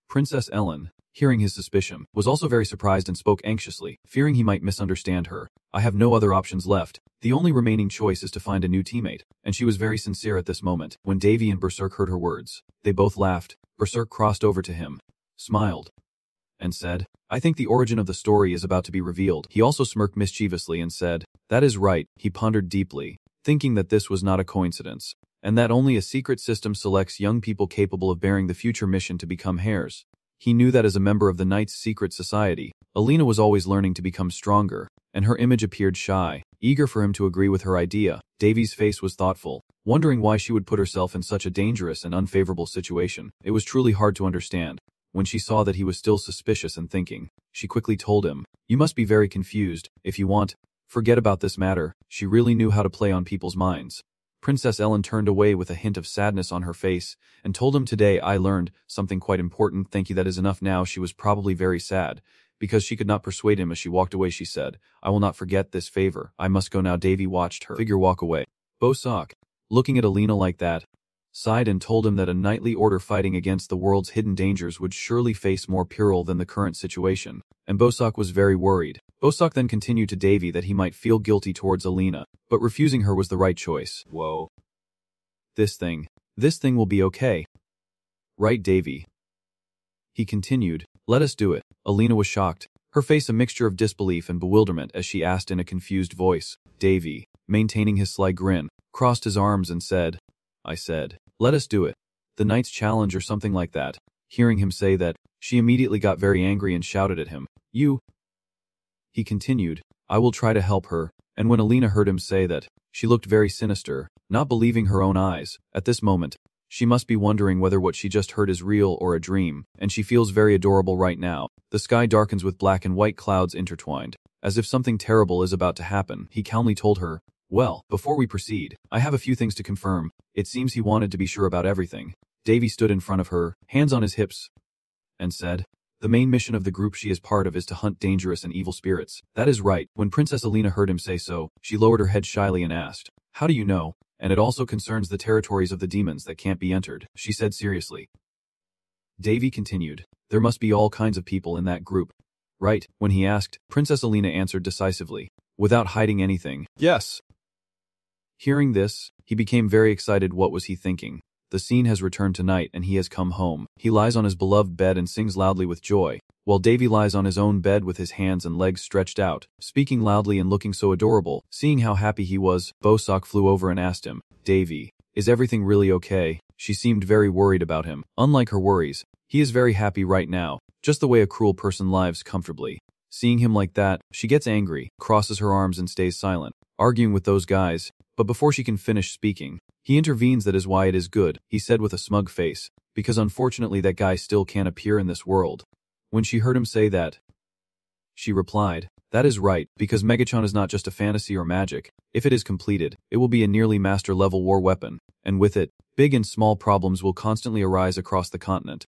Princess Ellen, hearing his suspicion, was also very surprised and spoke anxiously, fearing he might misunderstand her. I have no other options left. The only remaining choice is to find a new teammate, and she was very sincere at this moment. When Davy and Berserk heard her words, they both laughed. Berserk crossed over to him, smiled, and said, I think the origin of the story is about to be revealed. He also smirked mischievously and said, That is right. He pondered deeply, thinking that this was not a coincidence, and that only a secret system selects young people capable of bearing the future mission to become heirs. He knew that as a member of the Knights' secret society, Alina was always learning to become stronger, and her image appeared shy, eager for him to agree with her idea. Davy's face was thoughtful, wondering why she would put herself in such a dangerous and unfavorable situation. It was truly hard to understand. When she saw that he was still suspicious and thinking, she quickly told him, You must be very confused. If you want, forget about this matter. She really knew how to play on people's minds. Princess Ellen turned away with a hint of sadness on her face and told him, Today I learned something quite important. Thank you, that is enough now. She was probably very sad. Because she could not persuade him as she walked away, she said, I will not forget this favor. I must go now. Davy watched her figure walk away. Bosak, looking at Alina like that, sighed and told him that a knightly order fighting against the world's hidden dangers would surely face more peril than the current situation, and Bosak was very worried. Bosak then continued to Davy that he might feel guilty towards Alina, but refusing her was the right choice. Whoa. This thing will be okay. Right, Davy? He continued, Let us do it. Alina was shocked, her face a mixture of disbelief and bewilderment as she asked in a confused voice. Davy, maintaining his sly grin, crossed his arms and said, I said, Let us do it. The Knight's challenge or something like that. Hearing him say that, she immediately got very angry and shouted at him, You. He continued, I will try to help her, and when Alina heard him say that, she looked very sinister, not believing her own eyes. At this moment, she must be wondering whether what she just heard is real or a dream, and she feels very adorable right now. The sky darkens with black and white clouds intertwined, as if something terrible is about to happen. He calmly told her, Well, before we proceed, I have a few things to confirm. It seems he wanted to be sure about everything. Davy stood in front of her, hands on his hips, and said, The main mission of the group she is part of is to hunt dangerous and evil spirits. That is right. When Princess Alina heard him say so, she lowered her head shyly and asked, How do you know? And it also concerns the territories of the demons that can't be entered, she said seriously. Davy continued, There must be all kinds of people in that group. Right? When he asked, Princess Alina answered decisively, without hiding anything, Yes. Hearing this, he became very excited. What was he thinking? The scene has returned tonight and he has come home. He lies on his beloved bed and sings loudly with joy, while Davy lies on his own bed with his hands and legs stretched out, speaking loudly and looking so adorable. Seeing how happy he was, Bosak flew over and asked him, Davy, is everything really okay? She seemed very worried about him. Unlike her worries, he is very happy right now, just the way a cruel person lives comfortably. Seeing him like that, she gets angry, crosses her arms and stays silent, arguing with those guys. But before she can finish speaking, he intervenes. That is why it is good, he said with a smug face, because unfortunately that guy still can't appear in this world. When she heard him say that, she replied, That is right, because Megachan is not just a fantasy or magic. If it is completed, it will be a nearly master-level war weapon, and with it, big and small problems will constantly arise across the continent.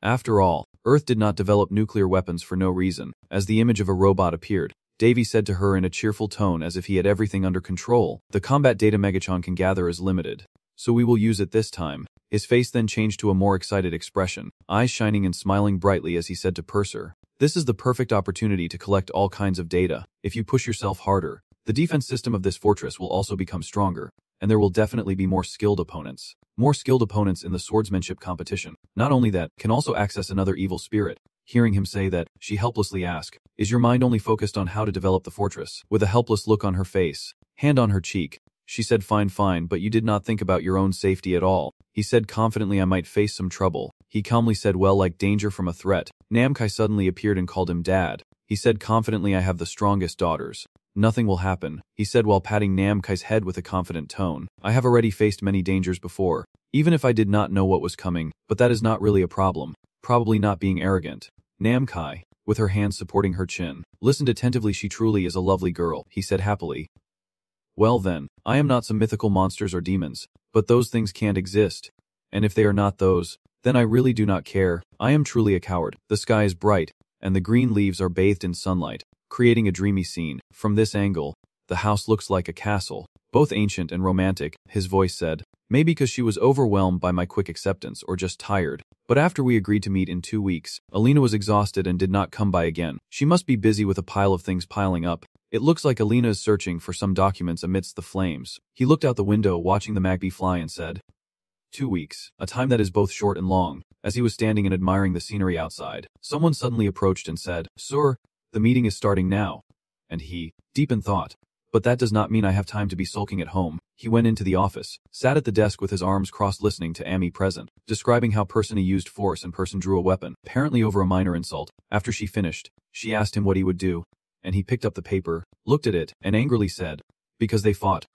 After all, Earth did not develop nuclear weapons for no reason. As the image of a robot appeared, Davy said to her in a cheerful tone as if he had everything under control, The combat data Megachan can gather is limited, so we will use it this time. His face then changed to a more excited expression, eyes shining and smiling brightly as he said to Purser, This is the perfect opportunity to collect all kinds of data. If you push yourself harder, the defense system of this fortress will also become stronger, and there will definitely be more skilled opponents. More skilled opponents in the swordsmanship competition. Not only that, can also access another evil spirit. Hearing him say that, she helplessly asked, Is your mind only focused on how to develop the fortress? With a helpless look on her face, hand on her cheek, she said, Fine, but you did not think about your own safety at all. He said confidently, I might face some trouble. He calmly said, Well, like danger from a threat. Namkai suddenly appeared and called him Dad. he said confidently. I have the strongest daughters. Nothing will happen, he said while patting Namkai's head with a confident tone. I have already faced many dangers before, even if I did not know what was coming, but that is not really a problem. Probably not being arrogant. Namkai, with her hands supporting her chin, listened attentively. She truly is a lovely girl, he said happily. Well then, I am not some mythical monsters or demons, but those things can't exist. And if they are not those, then I really do not care. I am truly a coward. The sky is bright, and the green leaves are bathed in sunlight, creating a dreamy scene. From this angle, the house looks like a castle, both ancient and romantic, his voice said. Maybe because she was overwhelmed by my quick acceptance or just tired. But after we agreed to meet in 2 weeks, Alina was exhausted and did not come by again. She must be busy with a pile of things piling up. It looks like Alina is searching for some documents amidst the flames. He looked out the window watching the magpie fly and said, 2 weeks, a time that is both short and long. As he was standing and admiring the scenery outside, someone suddenly approached and said, Sir, the meeting is starting now. And he, deep in thought, but that does not mean I have time to be sulking at home. He went into the office, sat at the desk with his arms crossed listening to Amy present, describing how person used force and person drew a weapon, apparently over a minor insult. After she finished, she asked him what he would do, and he picked up the paper, looked at it, and angrily said, because they fought,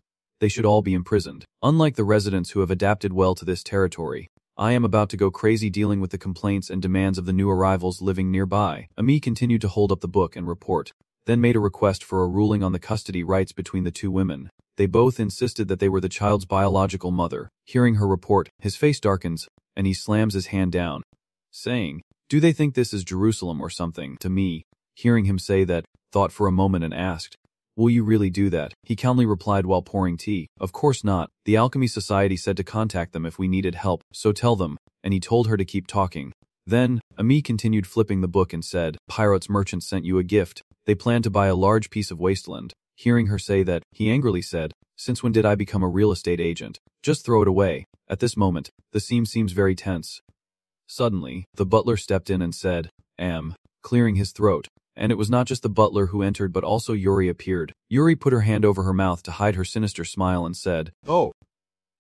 they should all be imprisoned. Unlike the residents who have adapted well to this territory, I am about to go crazy dealing with the complaints and demands of the new arrivals living nearby. Ami continued to hold up the book and report, then made a request for a ruling on the custody rights between the two women. They both insisted that they were the child's biological mother. Hearing her report, his face darkens, and he slams his hand down, saying, do they think this is Jerusalem or something? To me, hearing him say that, thought for a moment and asked, will you really do that? He calmly replied while pouring tea, of course not. The Alchemy Society said to contact them if we needed help, so tell them, and he told her to keep talking. Then, Ami continued flipping the book and said, Pirates merchant sent you a gift. They planned to buy a large piece of wasteland. Hearing her say that, he angrily said, since when did I become a real estate agent? Just throw it away. At this moment, the scene seems very tense. Suddenly, the butler stepped in and said, clearing his throat. And it was not just the butler who entered but also Yuri appeared. Yuri put her hand over her mouth to hide her sinister smile and said, oh,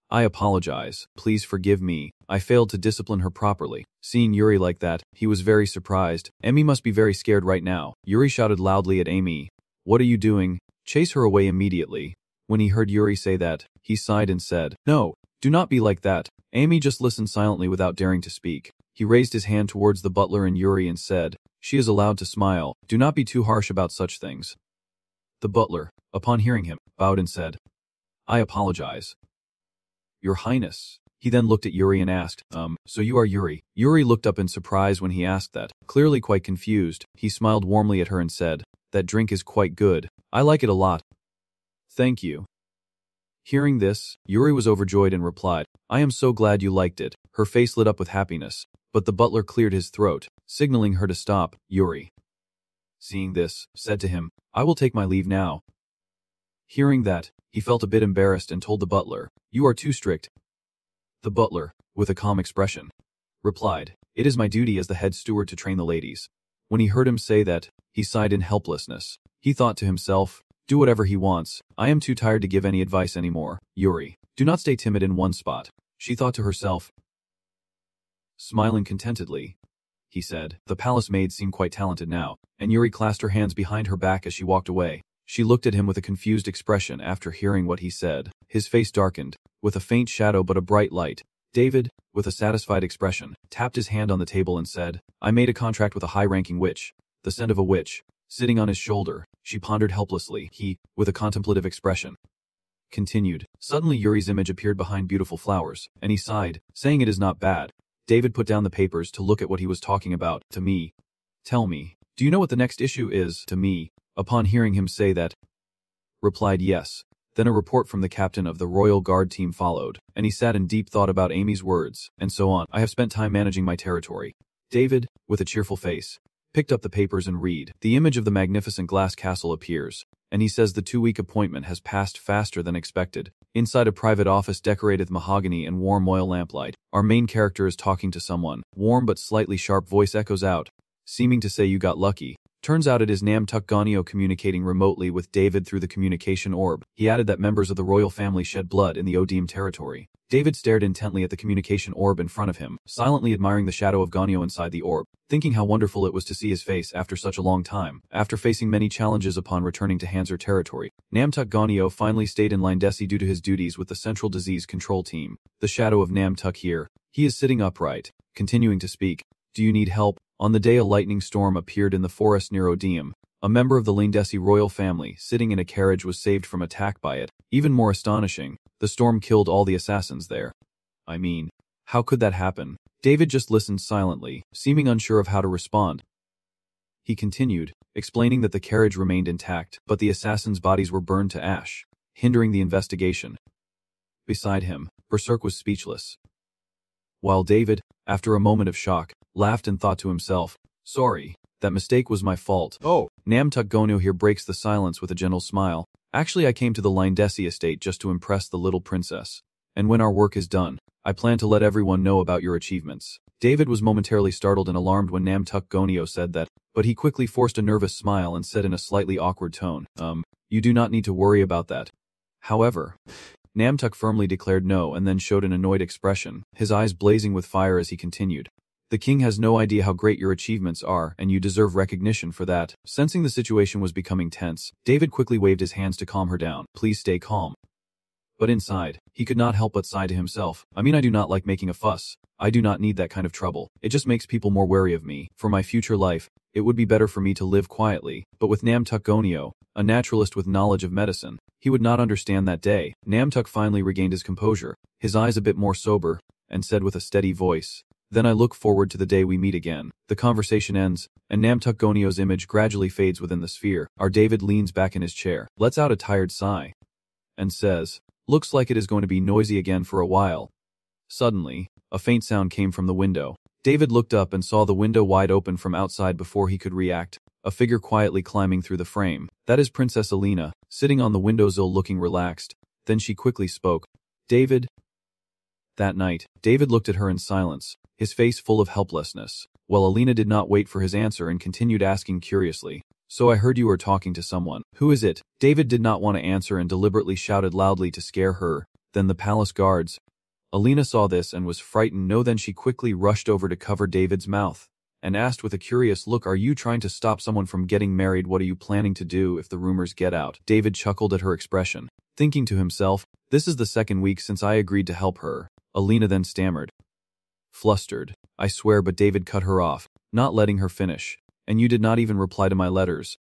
I apologize. Please forgive me. I failed to discipline her properly. Seeing Yuri like that, he was very surprised. Amy must be very scared right now. Yuri shouted loudly at Amy, what are you doing? Chase her away immediately. When he heard Yuri say that, he sighed and said, no, do not be like that. Amy just listened silently without daring to speak. He raised his hand towards the butler and Yuri and said, she is allowed to smile. Do not be too harsh about such things. The butler, upon hearing him, bowed and said, I apologize. Your Highness. He then looked at Yuri and asked, so you are Yuri? Yuri looked up in surprise when he asked that. Clearly quite confused, he smiled warmly at her and said, that drink is quite good. I like it a lot. Thank you. Hearing this, Yuri was overjoyed and replied, I am so glad you liked it. Her face lit up with happiness, but the butler cleared his throat, signaling her to stop. Yuri, seeing this, said to him, I will take my leave now. Hearing that, he felt a bit embarrassed and told the butler, you are too strict. The butler, with a calm expression, replied, it is my duty as the head steward to train the ladies. When he heard him say that, he sighed in helplessness. He thought to himself, do whatever he wants. I am too tired to give any advice anymore. Yuri, do not stay timid in one spot. She thought to herself. Smiling contentedly, he said, the palace maids seem quite talented now, and Yuri clasped her hands behind her back as she walked away. She looked at him with a confused expression after hearing what he said. His face darkened, with a faint shadow but a bright light. David, with a satisfied expression, tapped his hand on the table and said, I made a contract with a high-ranking witch. The scent of a witch. Sitting on his shoulder, she pondered helplessly. He, with a contemplative expression, continued. Suddenly Yuri's image appeared behind beautiful flowers, and he sighed, saying it is not bad. David put down the papers to look at what he was talking about. To me. Tell me, do you know what the next issue is? To me, upon hearing him say that, replied yes. Then a report from the captain of the Royal Guard team followed, and he sat in deep thought about Amy's words, and so on. I have spent time managing my territory. David, with a cheerful face, picked up the papers and read. The image of the magnificent glass castle appears, and he says the 2-week appointment has passed faster than expected. Inside a private office decorated with mahogany and warm oil lamplight, our main character is talking to someone. Warm but slightly sharp voice echoes out, seeming to say you got lucky. Turns out it is Namtuk Ganyo communicating remotely with David through the communication orb. He added that members of the royal family shed blood in the Odim territory. David stared intently at the communication orb in front of him, silently admiring the shadow of Ganyo inside the orb, thinking how wonderful it was to see his face after such a long time. After facing many challenges upon returning to Hanzer territory, Namtuk Ganyo finally stayed in Lindesi due to his duties with the Central Disease Control Team. The shadow of Namtuk here. He is sitting upright, continuing to speak. Do you need help? On the day a lightning storm appeared in the forest near Odium, a member of the Lindesi royal family sitting in a carriage was saved from attack by it. Even more astonishing, the storm killed all the assassins there. I mean, how could that happen? David just listened silently, seeming unsure of how to respond. He continued, explaining that the carriage remained intact, but the assassins' bodies were burned to ash, hindering the investigation. Beside him, Berserk was speechless. While David, after a moment of shock, laughed and thought to himself, sorry, that mistake was my fault. Oh, Namtuk Ganyo here breaks the silence with a gentle smile. Actually, I came to the Lindesi estate just to impress the little princess. And when our work is done, I plan to let everyone know about your achievements. David was momentarily startled and alarmed when Namtuk Ganyo said that, but he quickly forced a nervous smile and said in a slightly awkward tone, you do not need to worry about that. However, Namtuk firmly declared no and then showed an annoyed expression, his eyes blazing with fire as he continued. The king has no idea how great your achievements are, and you deserve recognition for that. Sensing the situation was becoming tense, David quickly waved his hands to calm her down. Please stay calm. But inside, he could not help but sigh to himself. I mean, I do not like making a fuss. I do not need that kind of trouble. It just makes people more wary of me. For my future life, it would be better for me to live quietly. But with Namtuk Ganyo, a naturalist with knowledge of medicine, he would not understand that day. Namtuk finally regained his composure, his eyes a bit more sober, and said with a steady voice, then I look forward to the day we meet again. The conversation ends, and Namtuk Ganyo's image gradually fades within the sphere. Our David leans back in his chair, lets out a tired sigh, and says, looks like it is going to be noisy again for a while. Suddenly, a faint sound came from the window. David looked up and saw the window wide open from outside before he could react, a figure quietly climbing through the frame. That is Princess Alina, sitting on the windowsill looking relaxed. Then she quickly spoke. David? That night, David looked at her in silence, his face full of helplessness, while Alina did not wait for his answer and continued asking curiously, so I heard you were talking to someone. Who is it? David did not want to answer and deliberately shouted loudly to scare her. Then the palace guards. Alina saw this and was frightened. No, then she quickly rushed over to cover David's mouth and asked with a curious look, are you trying to stop someone from getting married? What are you planning to do if the rumors get out? David chuckled at her expression, thinking to himself, this is the second week since I agreed to help her. Alina then stammered. Flustered, I swear, but David cut her off, not letting her finish. And you did not even reply to my letters,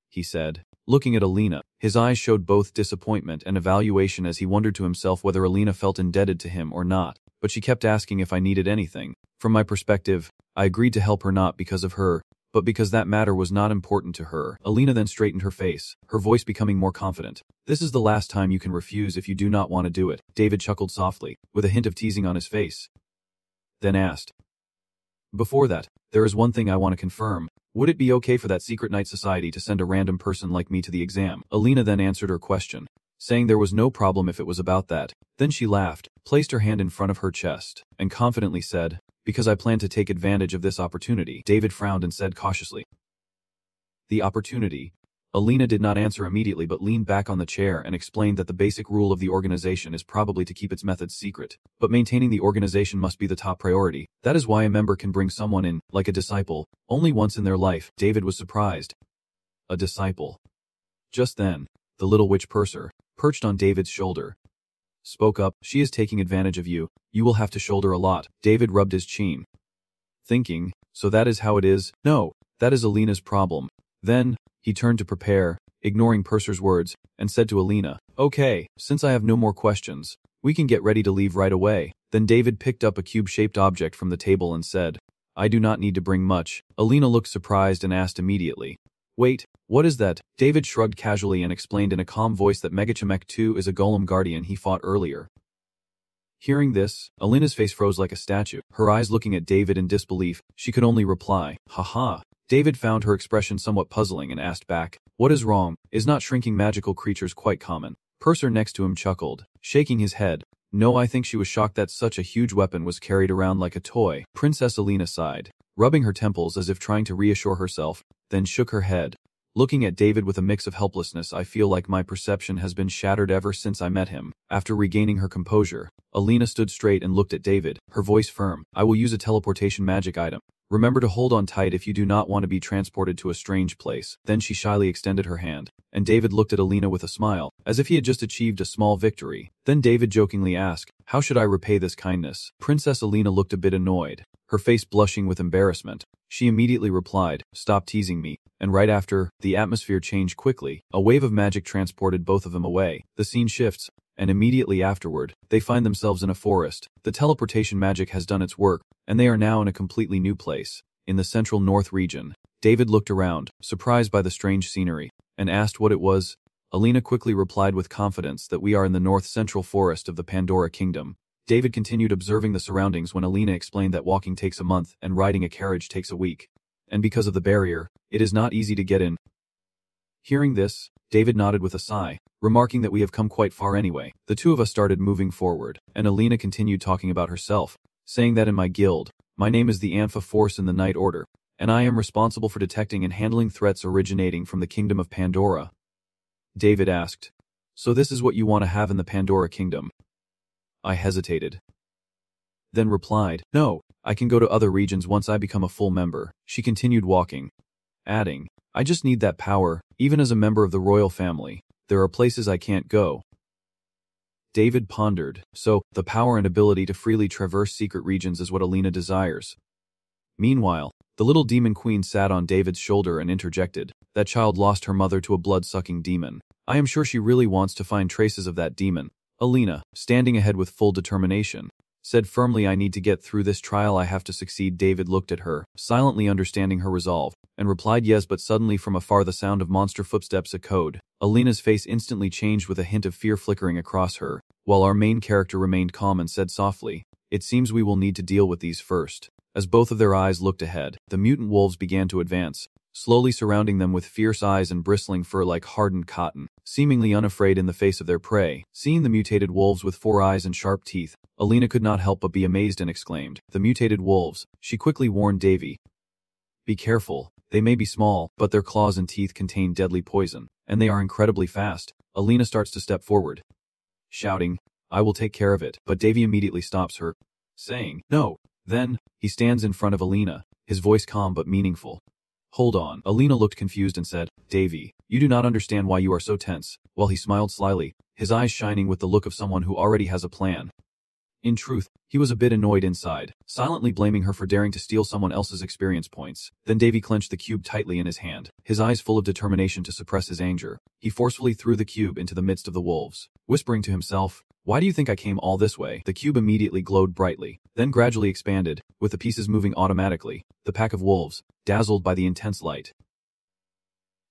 he said, looking at Alina. His eyes showed both disappointment and evaluation as he wondered to himself whether Alina felt indebted to him or not, but she kept asking if I needed anything. From my perspective, I agreed to help her not because of her, but because that matter was not important to her. Alina then straightened her face, her voice becoming more confident. This is the last time you can refuse if you do not want to do it. David chuckled softly, with a hint of teasing on his face. Then asked, before that, there is one thing I want to confirm. Would it be okay for that secret night society to send a random person like me to the exam? Alina then answered her question, saying there was no problem if it was about that. Then she laughed, placed her hand in front of her chest, and confidently said, because I plan to take advantage of this opportunity. David frowned and said cautiously, the opportunity? Alina did not answer immediately but leaned back on the chair and explained that the basic rule of the organization is probably to keep its methods secret, but maintaining the organization must be the top priority. That is why a member can bring someone in, like a disciple, only once in their life. David was surprised. A disciple. Just then, the little witch purser, perched on David's shoulder, spoke up. She is taking advantage of you. You will have to shoulder a lot. David rubbed his chin, thinking, so that is how it is? No, that is Alina's problem. Then, he turned to prepare, ignoring Purser's words, and said to Alina, okay, since I have no more questions, we can get ready to leave right away. Then David picked up a cube-shaped object from the table and said, I do not need to bring much. Alina looked surprised and asked immediately, wait, what is that? David shrugged casually and explained in a calm voice that Mangacap 2 is a golem guardian he fought earlier. Hearing this, Alina's face froze like a statue, her eyes looking at David in disbelief. She could only reply, haha. David found her expression somewhat puzzling and asked back, what is wrong? Is not shrinking magical creatures quite common? Purser next to him chuckled, shaking his head. No, I think she was shocked that such a huge weapon was carried around like a toy. Princess Alina sighed, rubbing her temples as if trying to reassure herself, then shook her head. Looking at David with a mix of helplessness, I feel like my perception has been shattered ever since I met him. After regaining her composure, Alina stood straight and looked at David, her voice firm. I will use a teleportation magic item. Remember to hold on tight if you do not want to be transported to a strange place. Then she shyly extended her hand, and David looked at Alina with a smile, as if he had just achieved a small victory. Then David jokingly asked, how should I repay this kindness? Princess Alina looked a bit annoyed, her face blushing with embarrassment. She immediately replied, stop teasing me, and right after, the atmosphere changed quickly. A wave of magic transported both of them away. The scene shifts, and immediately afterward, they find themselves in a forest. The teleportation magic has done its work, and they are now in a completely new place. In the central north region, David looked around, surprised by the strange scenery, and asked what it was. Alina quickly replied with confidence that we are in the north-central forest of the Pandora Kingdom. David continued observing the surroundings when Alina explained that walking takes a month and riding a carriage takes a week. And because of the barrier, it is not easy to get in. Hearing this, David nodded with a sigh, remarking that we have come quite far anyway. The two of us started moving forward, and Alina continued talking about herself, saying that in my guild, my name is the Ampha Force in the Night Order, and I am responsible for detecting and handling threats originating from the Kingdom of Pandora. David asked, so this is what you want to have in the Pandora Kingdom? I hesitated, then replied, no, I can go to other regions once I become a full member. She continued walking, adding, I just need that power, even as a member of the royal family. There are places I can't go. David pondered, so, the power and ability to freely traverse secret regions is what Alina desires. Meanwhile, the little demon queen sat on David's shoulder and interjected, that child lost her mother to a blood-sucking demon. I am sure she really wants to find traces of that demon. Alina, standing ahead with full determination, said firmly, I need to get through this trial, I have to succeed. David looked at her, silently understanding her resolve, and replied yes, but suddenly from afar the sound of monster footsteps echoed. Alina's face instantly changed with a hint of fear flickering across her, while our main character remained calm and said softly, it seems we will need to deal with these first. As both of their eyes looked ahead, the mutant wolves began to advance, slowly surrounding them with fierce eyes and bristling fur like hardened cotton, seemingly unafraid in the face of their prey. Seeing the mutated wolves with 4 eyes and sharp teeth, Alina could not help but be amazed and exclaimed, the mutated wolves. She quickly warned Davy, be careful, they may be small, but their claws and teeth contain deadly poison, and they are incredibly fast. Alina starts to step forward, shouting, I will take care of it, but Davy immediately stops her, saying, no. Then, he stands in front of Alina, his voice calm but meaningful. Hold on. Alina looked confused and said, Davy, you do not understand why you are so tense. While he smiled slyly, his eyes shining with the look of someone who already has a plan. In truth, he was a bit annoyed inside, silently blaming her for daring to steal someone else's experience points. Then Davy clenched the cube tightly in his hand, his eyes full of determination to suppress his anger. He forcefully threw the cube into the midst of the wolves, whispering to himself, why do you think I came all this way? The cube immediately glowed brightly, then gradually expanded, with the pieces moving automatically. The pack of wolves, dazzled by the intense light,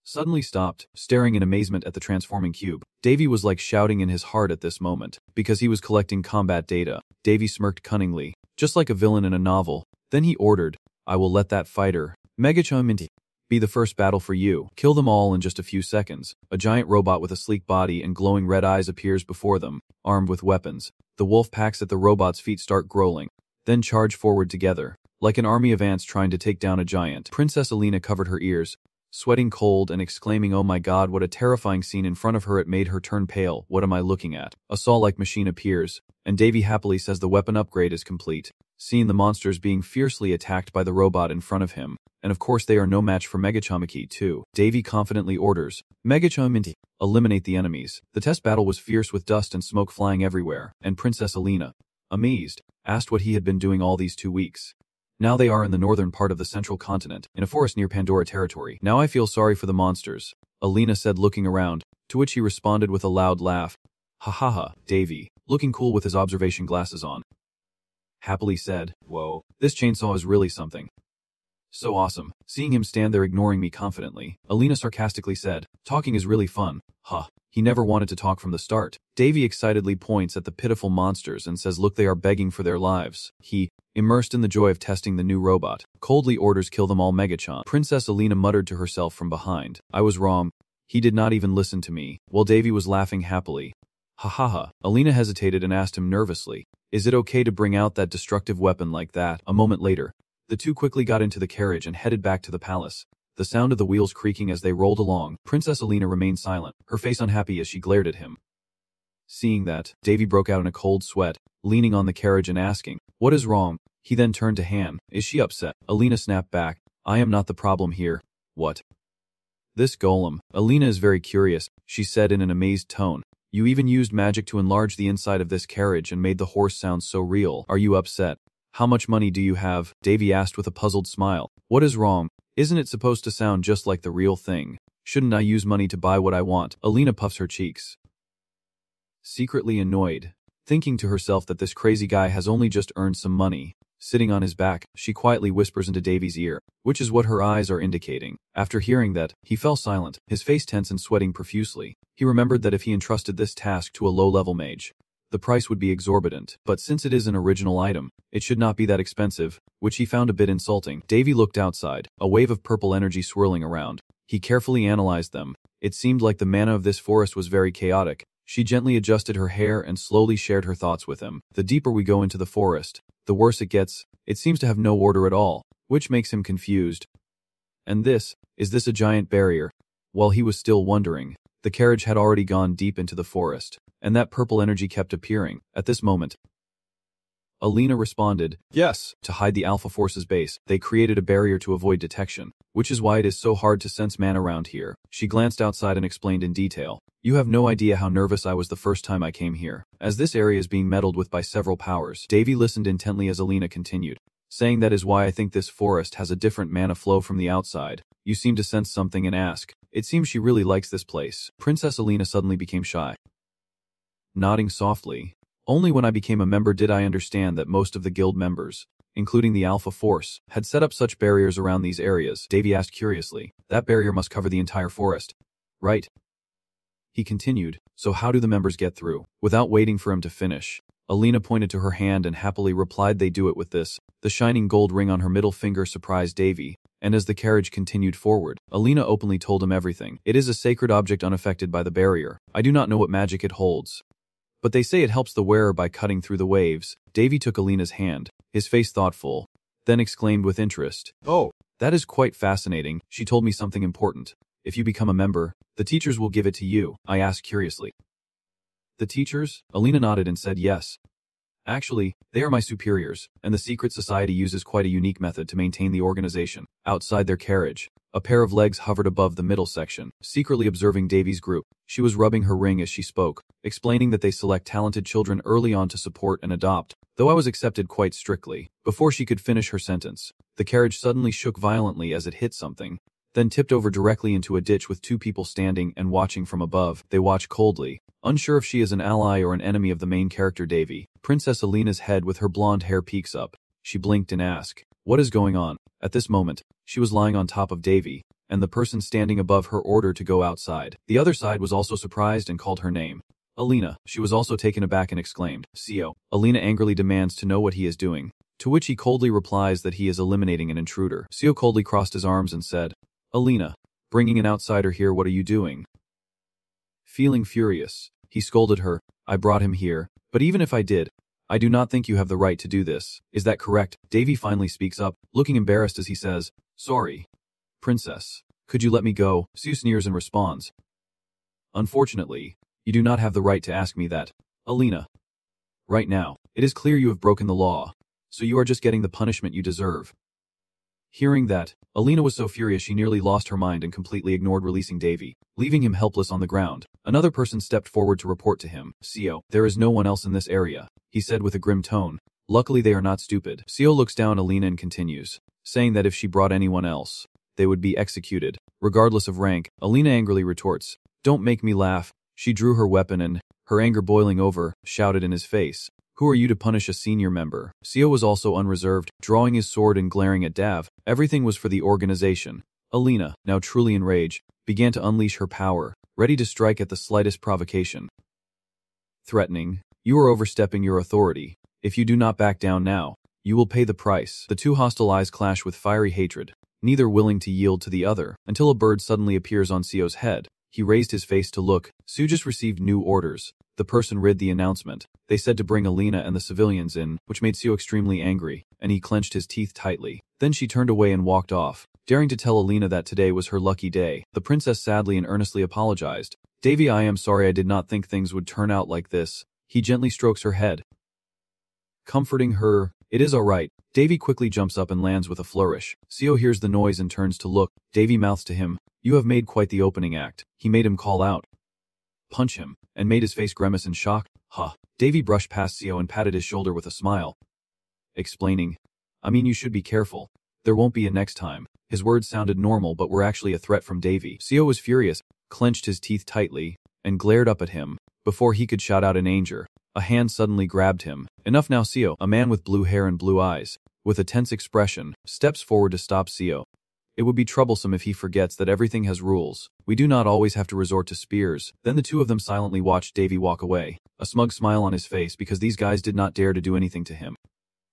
suddenly stopped, staring in amazement at the transforming cube. Davy was like shouting in his heart at this moment, because he was collecting combat data. Davy smirked cunningly, just like a villain in a novel. Then he ordered, I will let that fighter, Megachum, be the first battle for you. Kill them all in just a few seconds. A giant robot with a sleek body and glowing red eyes appears before them, armed with weapons. The wolf packs at the robot's feet start growling, then charge forward together, like an army of ants trying to take down a giant. Princess Alina covered her ears, sweating cold and exclaiming, oh my god, what a terrifying scene in front of her. It made her turn pale. What am I looking at? A saw-like machine appears, and Davy happily says the weapon upgrade is complete. Seeing the monsters being fiercely attacked by the robot in front of him, and of course they are no match for Megachamiki too, Davy confidently orders, Megachamiki, eliminate the enemies. The test battle was fierce with dust and smoke flying everywhere, and Princess Alina, amazed, asked what he had been doing all these 2 weeks. Now they are in the northern part of the central continent, in a forest near Pandora territory. Now I feel sorry for the monsters, Alina said looking around, to which he responded with a loud laugh. Ha ha ha, Davy, looking cool with his observation glasses on, happily said, whoa, this chainsaw is really something. So awesome. Seeing him stand there ignoring me confidently, Alina sarcastically said, talking is really fun. Huh, he never wanted to talk from the start. Davy excitedly points at the pitiful monsters and says look, they are begging for their lives. He, immersed in the joy of testing the new robot, coldly orders kill them all. Megachan. Princess Alina muttered to herself from behind, I was wrong. He did not even listen to me, while Davy was laughing happily. Ha ha ha. Alina hesitated and asked him nervously, is it okay to bring out that destructive weapon like that? A moment later, The two quickly got into the carriage and headed back to the palace. The sound of the wheels creaking as they rolled along, Princess Alina remained silent, her face unhappy as she glared at him. Seeing that, Davy broke out in a cold sweat, leaning on the carriage and asking, "What is wrong?" He then turned to Han. "Is she upset?" Alina snapped back, "I am not the problem here." "What?" "This golem." Alina is very curious, she said in an amazed tone. "You even used magic to enlarge the inside of this carriage and made the horse sound so real. Are you upset?" "How much money do you have?" Davy asked with a puzzled smile. "What is wrong? Isn't it supposed to sound just like the real thing? Shouldn't I use money to buy what I want?" Alina puffs her cheeks, secretly annoyed, thinking to herself that this crazy guy has only just earned some money. Sitting on his back, she quietly whispers into Davy's ear, which is what her eyes are indicating. After hearing that, he fell silent, his face tense and sweating profusely. He remembered that if he entrusted this task to a low-level mage, the price would be exorbitant, but since it is an original item, it should not be that expensive, which he found a bit insulting. Davy looked outside, a wave of purple energy swirling around. He carefully analyzed them. It seemed like the mana of this forest was very chaotic. She gently adjusted her hair and slowly shared her thoughts with him. The deeper we go into the forest, the worse it gets. It seems to have no order at all, which makes him confused. And is this a giant barrier? While he was still wondering, the carriage had already gone deep into the forest, and that purple energy kept appearing. At this moment, Alina responded, "Yes." To hide the Alpha Force's base, they created a barrier to avoid detection, which is why it is so hard to sense man around here. She glanced outside and explained in detail, "You have no idea how nervous I was the first time I came here, as this area is being meddled with by several powers." Davy listened intently as Alina continued, saying, "That is why I think this forest has a different mana flow from the outside. You seem to sense something and ask. It seems she really likes this place." Princess Alina suddenly became shy, nodding softly. "Only when I became a member did I understand that most of the guild members, including the Alpha Force, had set up such barriers around these areas." Davy asked curiously, "That barrier must cover the entire forest, right?" He continued, "So how do the members get through?" Without waiting for him to finish, Alina pointed to her hand and happily replied, "They do it with this." The shining gold ring on her middle finger surprised Davy, and as the carriage continued forward, Alina openly told him everything. "It is a sacred object unaffected by the barrier. I do not know what magic it holds, but they say it helps the wearer by cutting through the waves." Davy took Alina's hand, his face thoughtful, then exclaimed with interest, "Oh, that is quite fascinating. She told me something important. If you become a member, the teachers will give it to you." I asked curiously. "The teachers?" Alina nodded and said yes. "Actually, they are my superiors, and the secret society uses quite a unique method to maintain the organization." Outside their carriage, a pair of legs hovered above the middle section, secretly observing Davy's group. She was rubbing her ring as she spoke, explaining that they select talented children early on to support and adopt, though I was accepted quite strictly. Before she could finish her sentence, the carriage suddenly shook violently as it hit something, then tipped over directly into a ditch with two people standing and watching from above. They watch coldly, unsure if she is an ally or an enemy of the main character Davy. Princess Alina's head with her blonde hair peeks up. She blinked and asked, "What is going on?" At this moment, she was lying on top of Davy, and the person standing above her ordered to go outside. The other side was also surprised and called her name, Alina. She was also taken aback and exclaimed, "Sio." Alina angrily demands to know what he is doing, to which he coldly replies that he is eliminating an intruder. Sio coldly crossed his arms and said, "Alina, bringing an outsider here, what are you doing?" Feeling furious, he scolded her, "I brought him here, but even if I did, I do not think you have the right to do this. Is that correct?" Davy finally speaks up, looking embarrassed as he says, "Sorry, Princess. Could you let me go?" Sio sneers and responds, "Unfortunately, you do not have the right to ask me that, Alina. Right now, it is clear you have broken the law, so you are just getting the punishment you deserve." Hearing that, Alina was so furious she nearly lost her mind and completely ignored releasing Davy, leaving him helpless on the ground. Another person stepped forward to report to him. "Sio, there is no one else in this area," he said with a grim tone. "Luckily they are not stupid." Sio looks down Alina and continues, saying that if she brought anyone else, they would be executed, regardless of rank. Alina angrily retorts, "Don't make me laugh." She drew her weapon and, her anger boiling over, shouted in his face, "Who are you to punish a senior member?" Sio was also unreserved, drawing his sword and glaring at Dav. Everything was for the organization. Alina, now truly enraged, began to unleash her power, ready to strike at the slightest provocation. Threatening, "You are overstepping your authority. If you do not back down now, you will pay the price." The two hostile eyes clash with fiery hatred, neither willing to yield to the other, until a bird suddenly appears on Sio's head. He raised his face to look. Sio just received new orders. The person read the announcement. They said to bring Alina and the civilians in, which made Seo extremely angry, and he clenched his teeth tightly. Then she turned away and walked off, daring to tell Alina that today was her lucky day. The princess sadly and earnestly apologized. Davy, I am sorry, I did not think things would turn out like this. He gently strokes her head, comforting her. It is all right. Davy quickly jumps up and lands with a flourish. Seo hears the noise and turns to look. Davy mouths to him, you have made quite the opening act. He made him call out, punch him, and made his face grimace in shock. Huh. Davy brushed past Seo and patted his shoulder with a smile, explaining, I mean, you should be careful. There won't be a next time. His words sounded normal but were actually a threat from Davy. Seo was furious, clenched his teeth tightly, and glared up at him. Before he could shout out in anger, a hand suddenly grabbed him. Enough now. Seo, a man with blue hair and blue eyes, with a tense expression, steps forward to stop Seo. It would be troublesome if he forgets that everything has rules. We do not always have to resort to spears. Then the two of them silently watched Davy walk away, a smug smile on his face because these guys did not dare to do anything to him.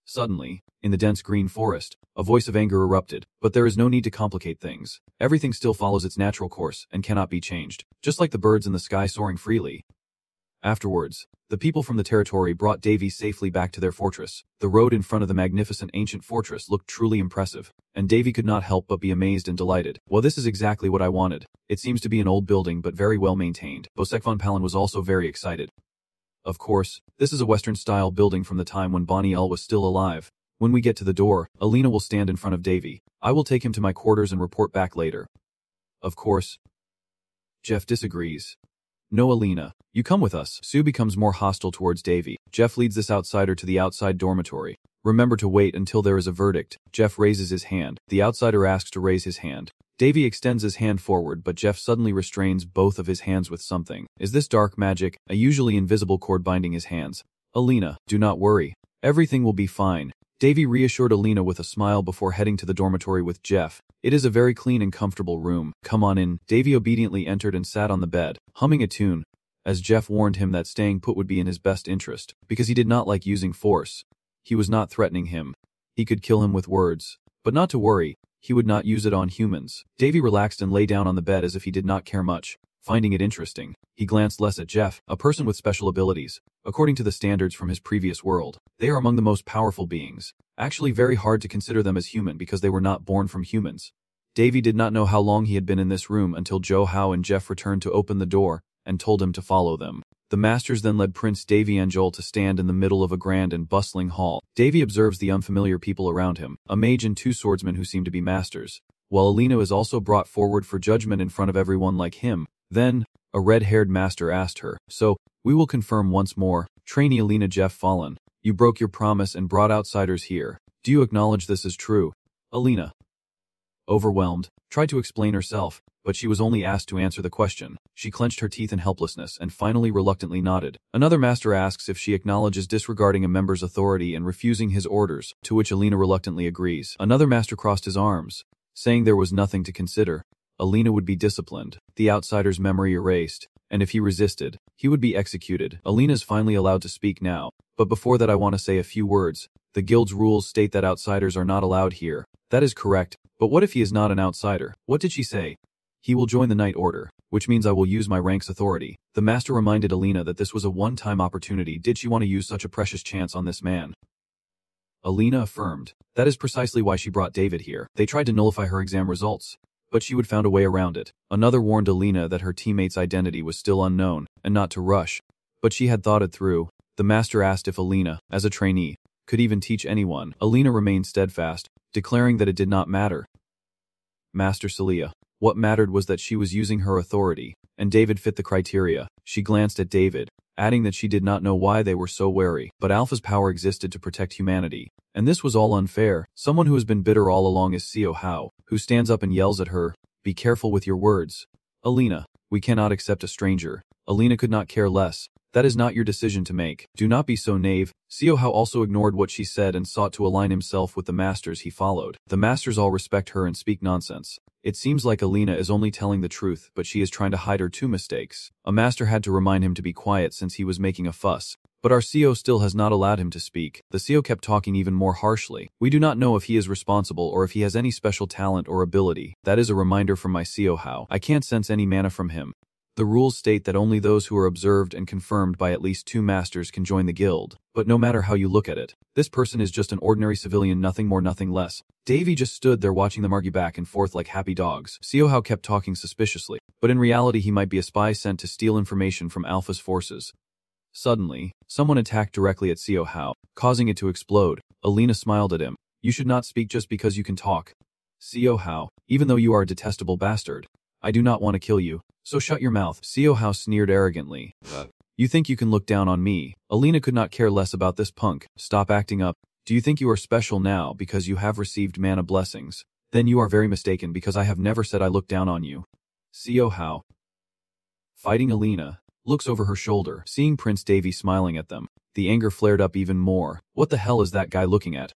Suddenly, in the dense green forest, a voice of anger erupted. But there is no need to complicate things. Everything still follows its natural course and cannot be changed, just like the birds in the sky soaring freely. Afterwards, the people from the territory brought Davy safely back to their fortress. The road in front of the magnificent ancient fortress looked truly impressive, and Davy could not help but be amazed and delighted. Well, this is exactly what I wanted. It seems to be an old building but very well maintained. Bosekvan Palin was also very excited. Of course, this is a Western-style building from the time when Bonnie L was still alive. When we get to the door, Alina will stand in front of Davy. I will take him to my quarters and report back later. Of course. Jeff disagrees. No, Alina, you come with us. Sue becomes more hostile towards Davy. Jeff leads this outsider to the outside dormitory. Remember to wait until there is a verdict. Jeff raises his hand. The outsider asks to raise his hand. Davy extends his hand forward, but Jeff suddenly restrains both of his hands with something. Is this dark magic? A usually invisible cord binding his hands. Alina, do not worry. Everything will be fine. Davy reassured Alina with a smile before heading to the dormitory with Jeff. It is a very clean and comfortable room. Come on in. Davy obediently entered and sat on the bed, humming a tune, as Jeff warned him that staying put would be in his best interest, because he did not like using force. He was not threatening him. He could kill him with words. But not to worry, he would not use it on humans. Davy relaxed and lay down on the bed as if he did not care much. Finding it interesting, he glanced less at Jeff, a person with special abilities. According to the standards from his previous world, they are among the most powerful beings. Actually very hard to consider them as human because they were not born from humans. Davy did not know how long he had been in this room until Joe Howe and Jeff returned to open the door and told him to follow them. The masters then led Prince Davy and Joel to stand in the middle of a grand and bustling hall. Davy observes the unfamiliar people around him, a mage and two swordsmen who seem to be masters, while Alina is also brought forward for judgment in front of everyone like him. Then, a red-haired master asked her, so, we will confirm once more, trainee Alina Jeff Fallen, you broke your promise and brought outsiders here. Do you acknowledge this is true? Alina, overwhelmed, tried to explain herself, but she was only asked to answer the question. She clenched her teeth in helplessness and finally reluctantly nodded. Another master asks if she acknowledges disregarding a member's authority and refusing his orders, to which Alina reluctantly agrees. Another master crossed his arms, saying there was nothing to consider. Alina would be disciplined, the outsider's memory erased, and if he resisted, he would be executed. Alina's finally allowed to speak now, but before that I want to say a few words. The guild's rules state that outsiders are not allowed here. That is correct, but what if he is not an outsider? What did she say? He will join the Night Order, which means I will use my rank's authority. The master reminded Alina that this was a one-time opportunity. Did she want to use such a precious chance on this man? Alina affirmed. That is precisely why she brought David here. They tried to nullify her exam results, but she would found a way around it. Another warned Alina that her teammate's identity was still unknown, and not to rush. But she had thought it through. The master asked if Alina, as a trainee, could even teach anyone. Alina remained steadfast, declaring that it did not matter. Master Celia, what mattered was that she was using her authority, and David fit the criteria. She glanced at David, adding that she did not know why they were so wary, but Alpha's power existed to protect humanity. And this was all unfair. Someone who has been bitter all along is Seo Hao, who stands up and yells at her, be careful with your words. Alina, we cannot accept a stranger. Alina could not care less. That is not your decision to make. Do not be so naive. Seo Hao also ignored what she said and sought to align himself with the masters he followed. The masters all respect her and speak nonsense. It seems like Alina is only telling the truth, but she is trying to hide her two mistakes. A master had to remind him to be quiet since he was making a fuss. But our CEO still has not allowed him to speak. The CEO kept talking even more harshly. We do not know if he is responsible or if he has any special talent or ability. That is a reminder from my CEO Hao. I can't sense any mana from him. The rules state that only those who are observed and confirmed by at least 2 masters can join the guild, but no matter how you look at it, this person is just an ordinary civilian, nothing more nothing less. Davy just stood there watching them argue back and forth like happy dogs. Xiao Hao kept talking suspiciously, but in reality he might be a spy sent to steal information from Alpha's forces. Suddenly, someone attacked directly at Xiao Hao, causing it to explode. Alina smiled at him. You should not speak just because you can talk. Xiao Hao, even though you are a detestable bastard, I do not want to kill you, so shut your mouth. Xiao Hao sneered arrogantly. You think you can look down on me? Alina could not care less about this punk. Stop acting up. Do you think you are special now because you have received mana blessings? Then you are very mistaken because I have never said I look down on you. Xiao Hao, fighting Alina, looks over her shoulder, seeing Prince Davy smiling at them. The anger flared up even more. What the hell is that guy looking at?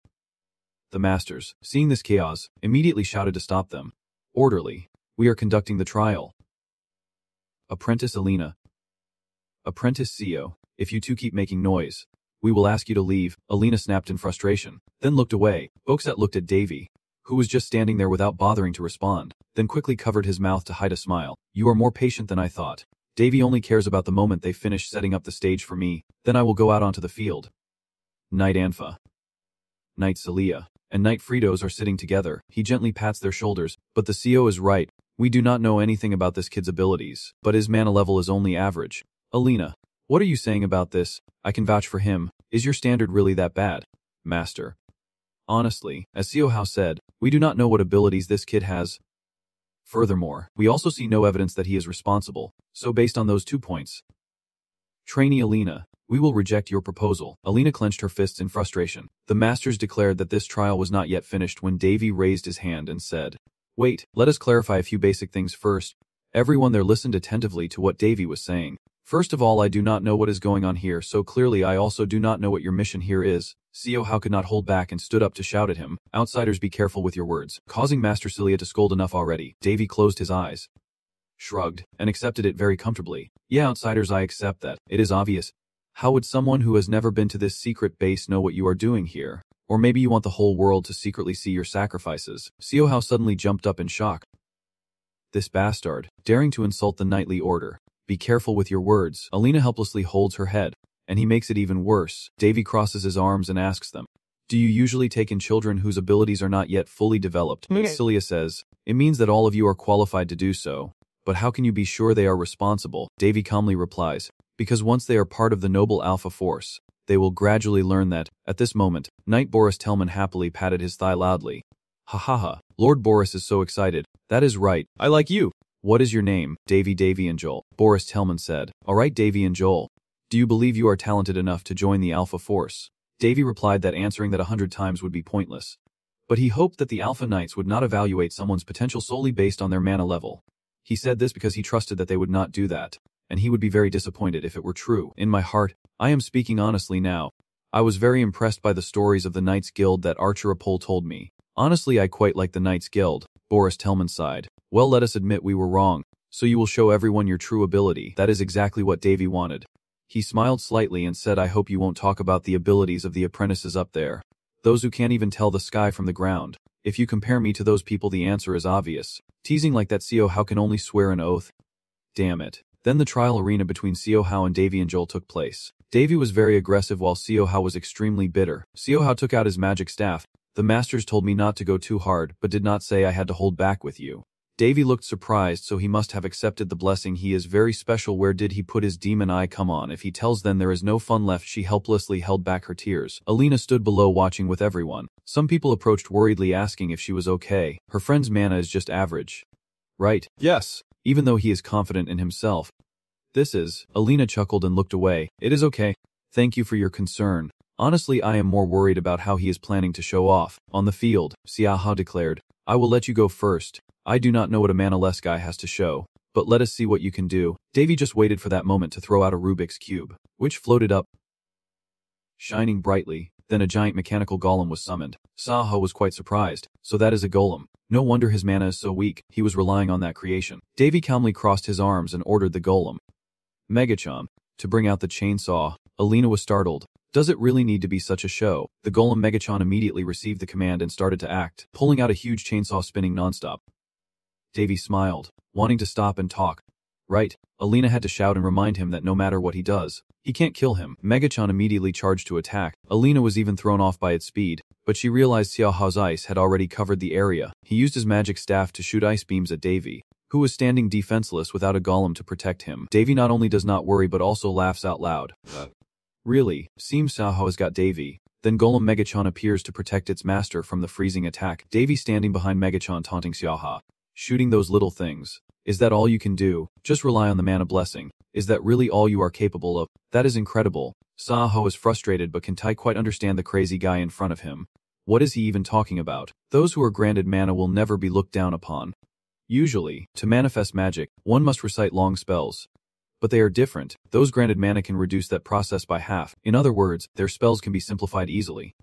The masters, seeing this chaos, immediately shouted to stop them. Orderly. We are conducting the trial. Apprentice Alina. Apprentice Xiao, if you two keep making noise, we will ask you to leave. Alina snapped in frustration, then looked away. Boxat looked at Davy, who was just standing there without bothering to respond, then quickly covered his mouth to hide a smile. You are more patient than I thought. Davy only cares about the moment they finish setting up the stage for me, then I will go out onto the field. Knight Anfa, Knight Celia, and Knight Fritos are sitting together. He gently pats their shoulders, but the CO is right. We do not know anything about this kid's abilities, but his mana level is only average. Alina, what are you saying about this? I can vouch for him. Is your standard really that bad? Master. Honestly, as Xiao Hao said, we do not know what abilities this kid has. Furthermore, we also see no evidence that he is responsible, so based on those 2 points. Trainee Alina, we will reject your proposal. Alina clenched her fists in frustration. The masters declared that this trial was not yet finished when Davy raised his hand and said, Wait, let us clarify a few basic things first. Everyone there listened attentively to what Davy was saying. First of all, I do not know what is going on here, so clearly I also do not know what your mission here is. Xiao Hao could not hold back and stood up to shout at him. Outsiders, be careful with your words, causing Master Celia to scold enough already. Davy closed his eyes, shrugged, and accepted it very comfortably. Yeah, outsiders, I accept that. It is obvious. How would someone who has never been to this secret base know what you are doing here? Or maybe you want the whole world to secretly see your sacrifices. Xiao Hao suddenly jumped up in shock. This bastard, daring to insult the knightly order. Be careful with your words. Alina helplessly holds her head, and he makes it even worse. Davy crosses his arms and asks them, Do you usually take in children whose abilities are not yet fully developed? Celia says, It means that all of you are qualified to do so. But how can you be sure they are responsible? Davy calmly replies, Because once they are part of the noble Alpha Force, they will gradually learn that. At this moment, Knight Boris Tellman happily patted his thigh loudly. Ha ha ha, Lord Boris is so excited. That is right, I like you. What is your name? Davy and Joel, Boris Tellman said. Alright Davy and Joel, do you believe you are talented enough to join the Alpha Force? Davy replied that answering that 100 times would be pointless. But he hoped that the Alpha Knights would not evaluate someone's potential solely based on their mana level. He said this because he trusted that they would not do that, and he would be very disappointed if it were true. In my heart, I am speaking honestly now. I was very impressed by the stories of the Knights Guild that Archer Apol told me. Honestly, I quite like the Knights Guild. Boris Tellman sighed. Well, let us admit we were wrong, so you will show everyone your true ability. That is exactly what Davy wanted. He smiled slightly and said, I hope you won't talk about the abilities of the apprentices up there. Those who can't even tell the sky from the ground. If you compare me to those people, the answer is obvious. Teasing like that, Xiao Hao can only swear an oath. Damn it. Then the trial arena between Xiao Hao and Davy and Joel took place. Davy was very aggressive while Xiao Hao was extremely bitter. Xiao Hao took out his magic staff. The masters told me not to go too hard, but did not say I had to hold back with you. Davy looked surprised, so he must have accepted the blessing. He is very special. Where did he put his demon eye? Come on, if he tells, then there is no fun left. She helplessly held back her tears. Alina stood below watching with everyone. Some people approached worriedly asking if she was okay. Her friend's mana is just average. Right? Yes. Even though he is confident in himself. This is. Alina chuckled and looked away. It is okay. Thank you for your concern. Honestly, I am more worried about how he is planning to show off. On the field, Xiao Hao declared, I will let you go first. I do not know what a mana-less guy has to show, but let us see what you can do. Davy just waited for that moment to throw out a Rubik's Cube, which floated up, shining brightly. Then a giant mechanical golem was summoned. Xiao Hao was quite surprised. So that is a golem. No wonder his mana is so weak. He was relying on that creation. Davy calmly crossed his arms and ordered the golem, Megachom, to bring out the chainsaw. Alina was startled. Does it really need to be such a show? The golem Megachon immediately received the command and started to act, pulling out a huge chainsaw spinning nonstop. Davy smiled, wanting to stop and talk. Right, Alina had to shout and remind him that no matter what he does, he can't kill him. Megachan immediately charged to attack. Alina was even thrown off by its speed, but she realized Xiaohao's ice had already covered the area. He used his magic staff to shoot ice beams at Davy, who was standing defenseless without a golem to protect him. Davy not only does not worry but also laughs out loud. Really, seems Xiaohao has got Davy. Then Golem Megachan appears to protect its master from the freezing attack. Davy standing behind Megachan taunting Xiaohao. Shooting those little things. Is that all you can do? Just rely on the mana blessing. Is that really all you are capable of? That is incredible. Xiaohao is frustrated but can quite understand the crazy guy in front of him. What is he even talking about? Those who are granted mana will never be looked down upon. Usually, to manifest magic, one must recite long spells. But they are different. Those granted mana can reduce that process by half. In other words, their spells can be simplified easily.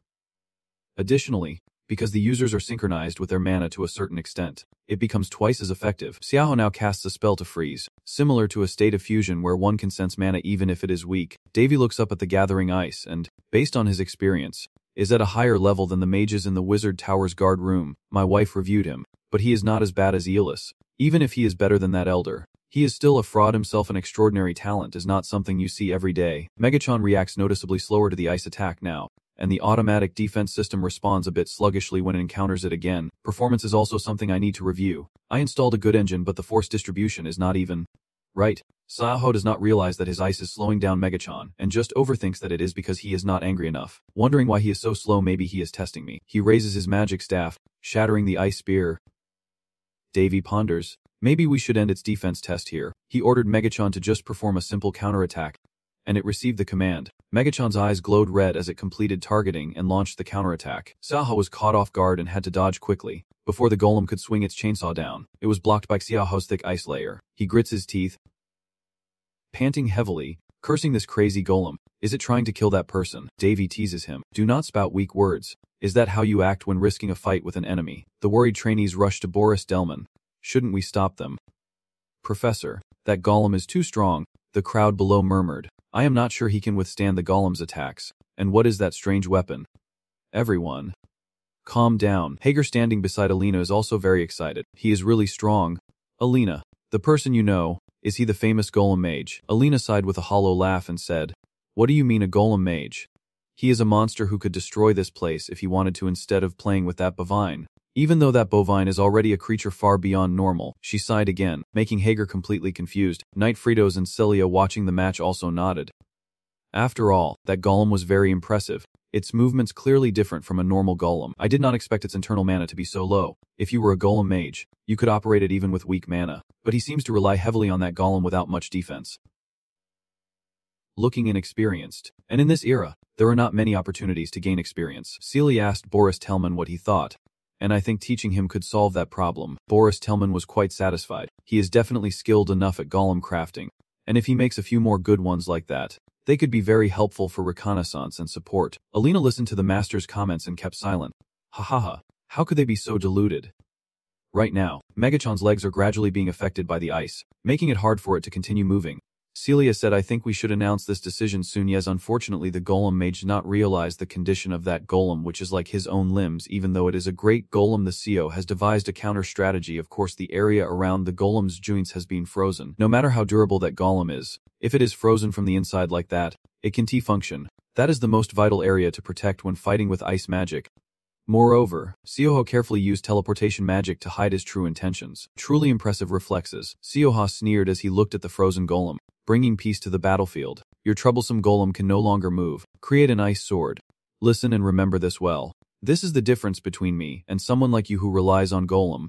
Additionally, because the users are synchronized with their mana to a certain extent, it becomes twice as effective. Xiaohao now casts a spell to freeze, similar to a state of fusion where one can sense mana even if it is weak. Davy looks up at the gathering ice and, based on his experience, is at a higher level than the mages in the wizard tower's guard room. My wife reviewed him, but he is not as bad as Aeolus. Even if he is better than that elder, he is still a fraud himself. An extraordinary talent is not something you see every day. Megachan reacts noticeably slower to the ice attack now, and the automatic defense system responds a bit sluggishly when it encounters it again. Performance is also something I need to review. I installed a good engine but the force distribution is not even right. Xiaohao does not realize that his ice is slowing down Megachan, and just overthinks that it is because he is not angry enough. Wondering why he is so slow, maybe he is testing me. He raises his magic staff, shattering the ice spear. Davy ponders. Maybe we should end its defense test here. He ordered Megachan to just perform a simple counterattack, and it received the command. Megachan's eyes glowed red as it completed targeting and launched the counterattack. Xiaohao was caught off guard and had to dodge quickly. Before the golem could swing its chainsaw down, it was blocked by Xiaohao's thick ice layer. He grits his teeth, panting heavily, cursing this crazy golem. Is it trying to kill that person? Davy teases him. Do not spout weak words. Is that how you act when risking a fight with an enemy? The worried trainees rush to Boris Delman. Shouldn't we stop them? Professor, that golem is too strong. The crowd below murmured. I am not sure he can withstand the golem's attacks. And what is that strange weapon? Everyone, calm down. Hager standing beside Alina is also very excited. He is really strong. Alina, the person you know, is he the famous golem mage? Alina sighed with a hollow laugh and said, what do you mean a golem mage? He is a monster who could destroy this place if he wanted to instead of playing with that bovine. Even though that bovine is already a creature far beyond normal. She sighed again, making Hager completely confused. Knight Fritos and Celia watching the match also nodded. After all, that golem was very impressive. Its movements clearly different from a normal golem. I did not expect its internal mana to be so low. If you were a golem mage, you could operate it even with weak mana. But he seems to rely heavily on that golem without much defense. Looking inexperienced. And in this era, there are not many opportunities to gain experience. Celia asked Boris Tellman what he thought. And I think teaching him could solve that problem. Boris Tellman was quite satisfied. He is definitely skilled enough at golem crafting. And if he makes a few more good ones like that, they could be very helpful for reconnaissance and support. Alina listened to the master's comments and kept silent. Ha ha ha, how could they be so deluded? Right now, Megachan's legs are gradually being affected by the ice, making it hard for it to continue moving. Celia said, I think we should announce this decision soon. Yes, unfortunately the golem mage did not realize the condition of that golem, which is like his own limbs. Even though it is a great golem, the CEO has devised a counter strategy. Of course, the area around the golem's joints has been frozen. No matter how durable that golem is, if it is frozen from the inside like that, it can function. That is the most vital area to protect when fighting with ice magic. Moreover, Xiaohao carefully used teleportation magic to hide his true intentions. Truly impressive reflexes. Xiaohao sneered as he looked at the frozen golem, bringing peace to the battlefield. Your troublesome golem can no longer move. Create an ice sword. Listen and remember this well. This is the difference between me and someone like you who relies on golem.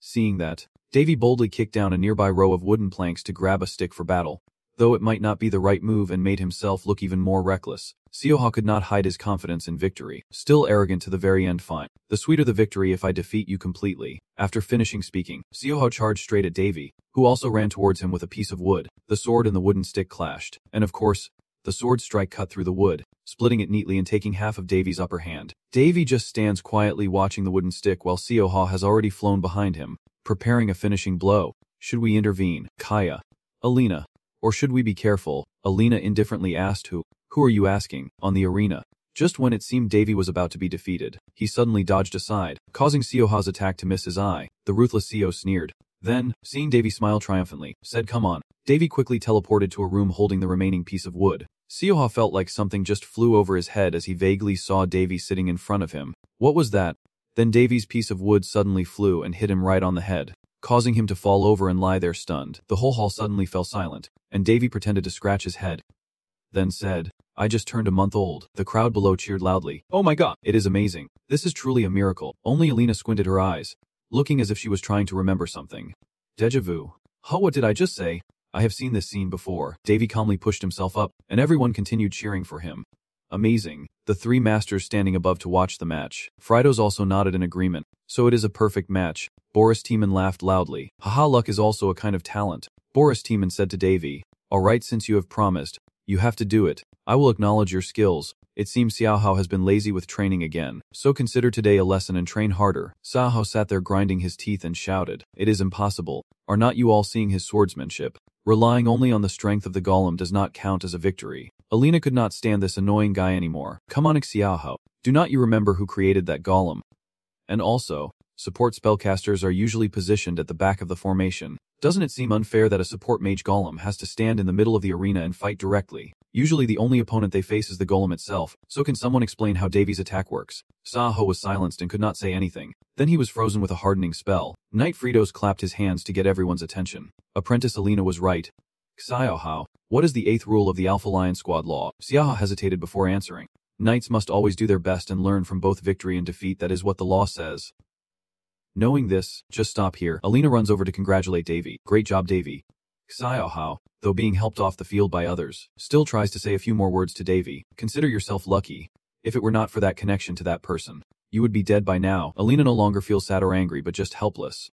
Seeing that, Davy boldly kicked down a nearby row of wooden planks to grab a stick for battle. Though it might not be the right move and made himself look even more reckless, Xiaohao could not hide his confidence in victory. Still arrogant to the very end. Fine. The sweeter the victory if I defeat you completely. After finishing speaking, Xiaohao charged straight at Davy, who also ran towards him with a piece of wood. The sword and the wooden stick clashed, and of course, the sword strike cut through the wood, splitting it neatly and taking half of Davy's upper hand. Davy just stands quietly watching the wooden stick while Xiaohao has already flown behind him, preparing a finishing blow. Should we intervene? Kaya. Alina. Or should we be careful? Alina indifferently asked. Who are you asking? On the arena. Just when it seemed Davy was about to be defeated, he suddenly dodged aside, causing Xiaohao's attack to miss his eye. The ruthless CEO sneered. Then, seeing Davy smile triumphantly, said come on. Davy quickly teleported to a room holding the remaining piece of wood. Sioha felt like something just flew over his head as he vaguely saw Davy sitting in front of him. What was that? Then Davy's piece of wood suddenly flew and hit him right on the head, causing him to fall over and lie there stunned. The whole hall suddenly fell silent, and Davy pretended to scratch his head. Then said, I just turned a month old. The crowd below cheered loudly. Oh my god, it is amazing. This is truly a miracle. Only Alina squinted her eyes, looking as if she was trying to remember something. Deja vu. Huh, what did I just say? I have seen this scene before. Davy calmly pushed himself up, and everyone continued cheering for him. Amazing. The three masters standing above to watch the match. Fritos also nodded in agreement. So it is a perfect match. Boris Tiemann laughed loudly. Haha, luck is also a kind of talent. Boris Tiemann said to Davy, alright, since you have promised, you have to do it. I will acknowledge your skills. It seems Xiaohao has been lazy with training again, so consider today a lesson and train harder. Xiaohao sat there grinding his teeth and shouted, it is impossible. Are not you all seeing his swordsmanship? Relying only on the strength of the golem does not count as a victory. Alina could not stand this annoying guy anymore. Come on, Xiaohao. Do not you remember who created that golem? And also, support spellcasters are usually positioned at the back of the formation. Doesn't it seem unfair that a support mage golem has to stand in the middle of the arena and fight directly? Usually the only opponent they face is the golem itself, so can someone explain how Davy's attack works? Xiaohao was silenced and could not say anything. Then he was frozen with a hardening spell. Knight Fritos clapped his hands to get everyone's attention. Apprentice Alina was right. Xiaohao, what is the 8th rule of the Alpha Lion Squad law? Xiaohao hesitated before answering. Knights must always do their best and learn from both victory and defeat. That is what the law says. Knowing this, just stop here. Alina runs over to congratulate Davy. Great job, Davy. Xiaohao, though being helped off the field by others, still tries to say a few more words to Davy. Consider yourself lucky. If it were not for that connection to that person, you would be dead by now. Alina no longer feels sad or angry but just helpless.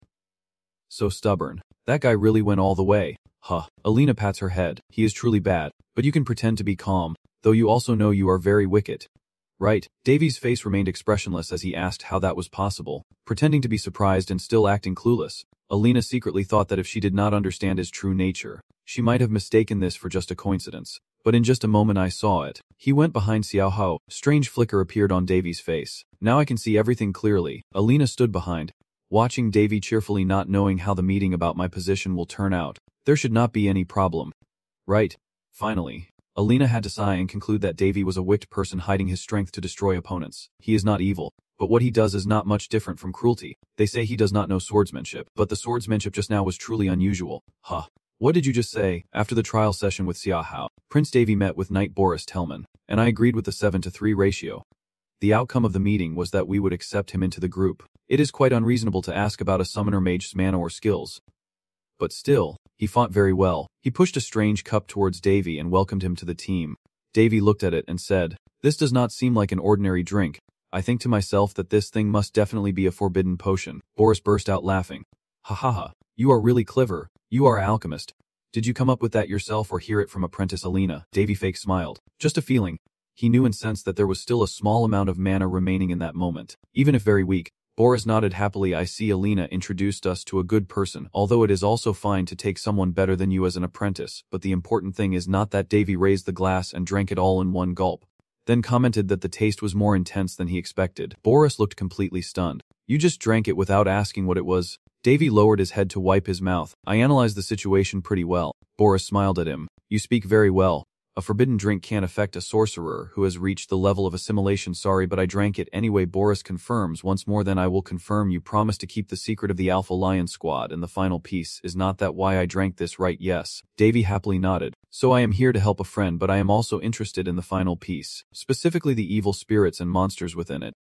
So stubborn. That guy really went all the way. Huh. Alina pats her head. He is truly bad, but you can pretend to be calm, though you also know you are very wicked. Right. Davy's face remained expressionless as he asked how that was possible, pretending to be surprised and still acting clueless. Alina secretly thought that if she did not understand his true nature, she might have mistaken this for just a coincidence. But in just a moment I saw it. He went behind Xiaohao. Strange flicker appeared on Davy's face. Now I can see everything clearly. Alina stood behind, watching Davy cheerfully, not knowing how the meeting about my position will turn out. There should not be any problem. Right. Finally, Alina had to sigh and conclude that Davy was a wicked person hiding his strength to destroy opponents. He is not evil, but what he does is not much different from cruelty. They say he does not know swordsmanship, but the swordsmanship just now was truly unusual. Huh. What did you just say? After the trial session with Xiaohao, Prince Davy met with Knight Boris Tellman, and I agreed with the 7-to-3 ratio. The outcome of the meeting was that we would accept him into the group. It is quite unreasonable to ask about a summoner mage's mana or skills. But still, he fought very well. He pushed a strange cup towards Davy and welcomed him to the team. Davy looked at it and said, this does not seem like an ordinary drink. I think to myself that this thing must definitely be a forbidden potion. Boris burst out laughing. Ha ha ha, you are really clever. You are an alchemist. Did you come up with that yourself or hear it from Apprentice Alina? Davy fake smiled. Just a feeling. He knew and sensed that there was still a small amount of mana remaining in that moment, even if very weak. Boris nodded happily. I see Alina introduced us to a good person, although it is also fine to take someone better than you as an apprentice, but the important thing is not that. Davy raised the glass and drank it all in one gulp, then commented that the taste was more intense than he expected. Boris looked completely stunned. You just drank it without asking what it was? Davy lowered his head to wipe his mouth. I analyzed the situation pretty well. Boris smiled at him. You speak very well. A forbidden drink can't affect a sorcerer who has reached the level of assimilation. Sorry, but I drank it anyway. Boris confirms once more. Then I will confirm you promised to keep the secret of the Alpha Lion Squad and the final piece. Is not that why I drank this, right? Yes. Davy happily nodded. So I am here to help a friend, but I am also interested in the final piece, specifically the evil spirits and monsters within it.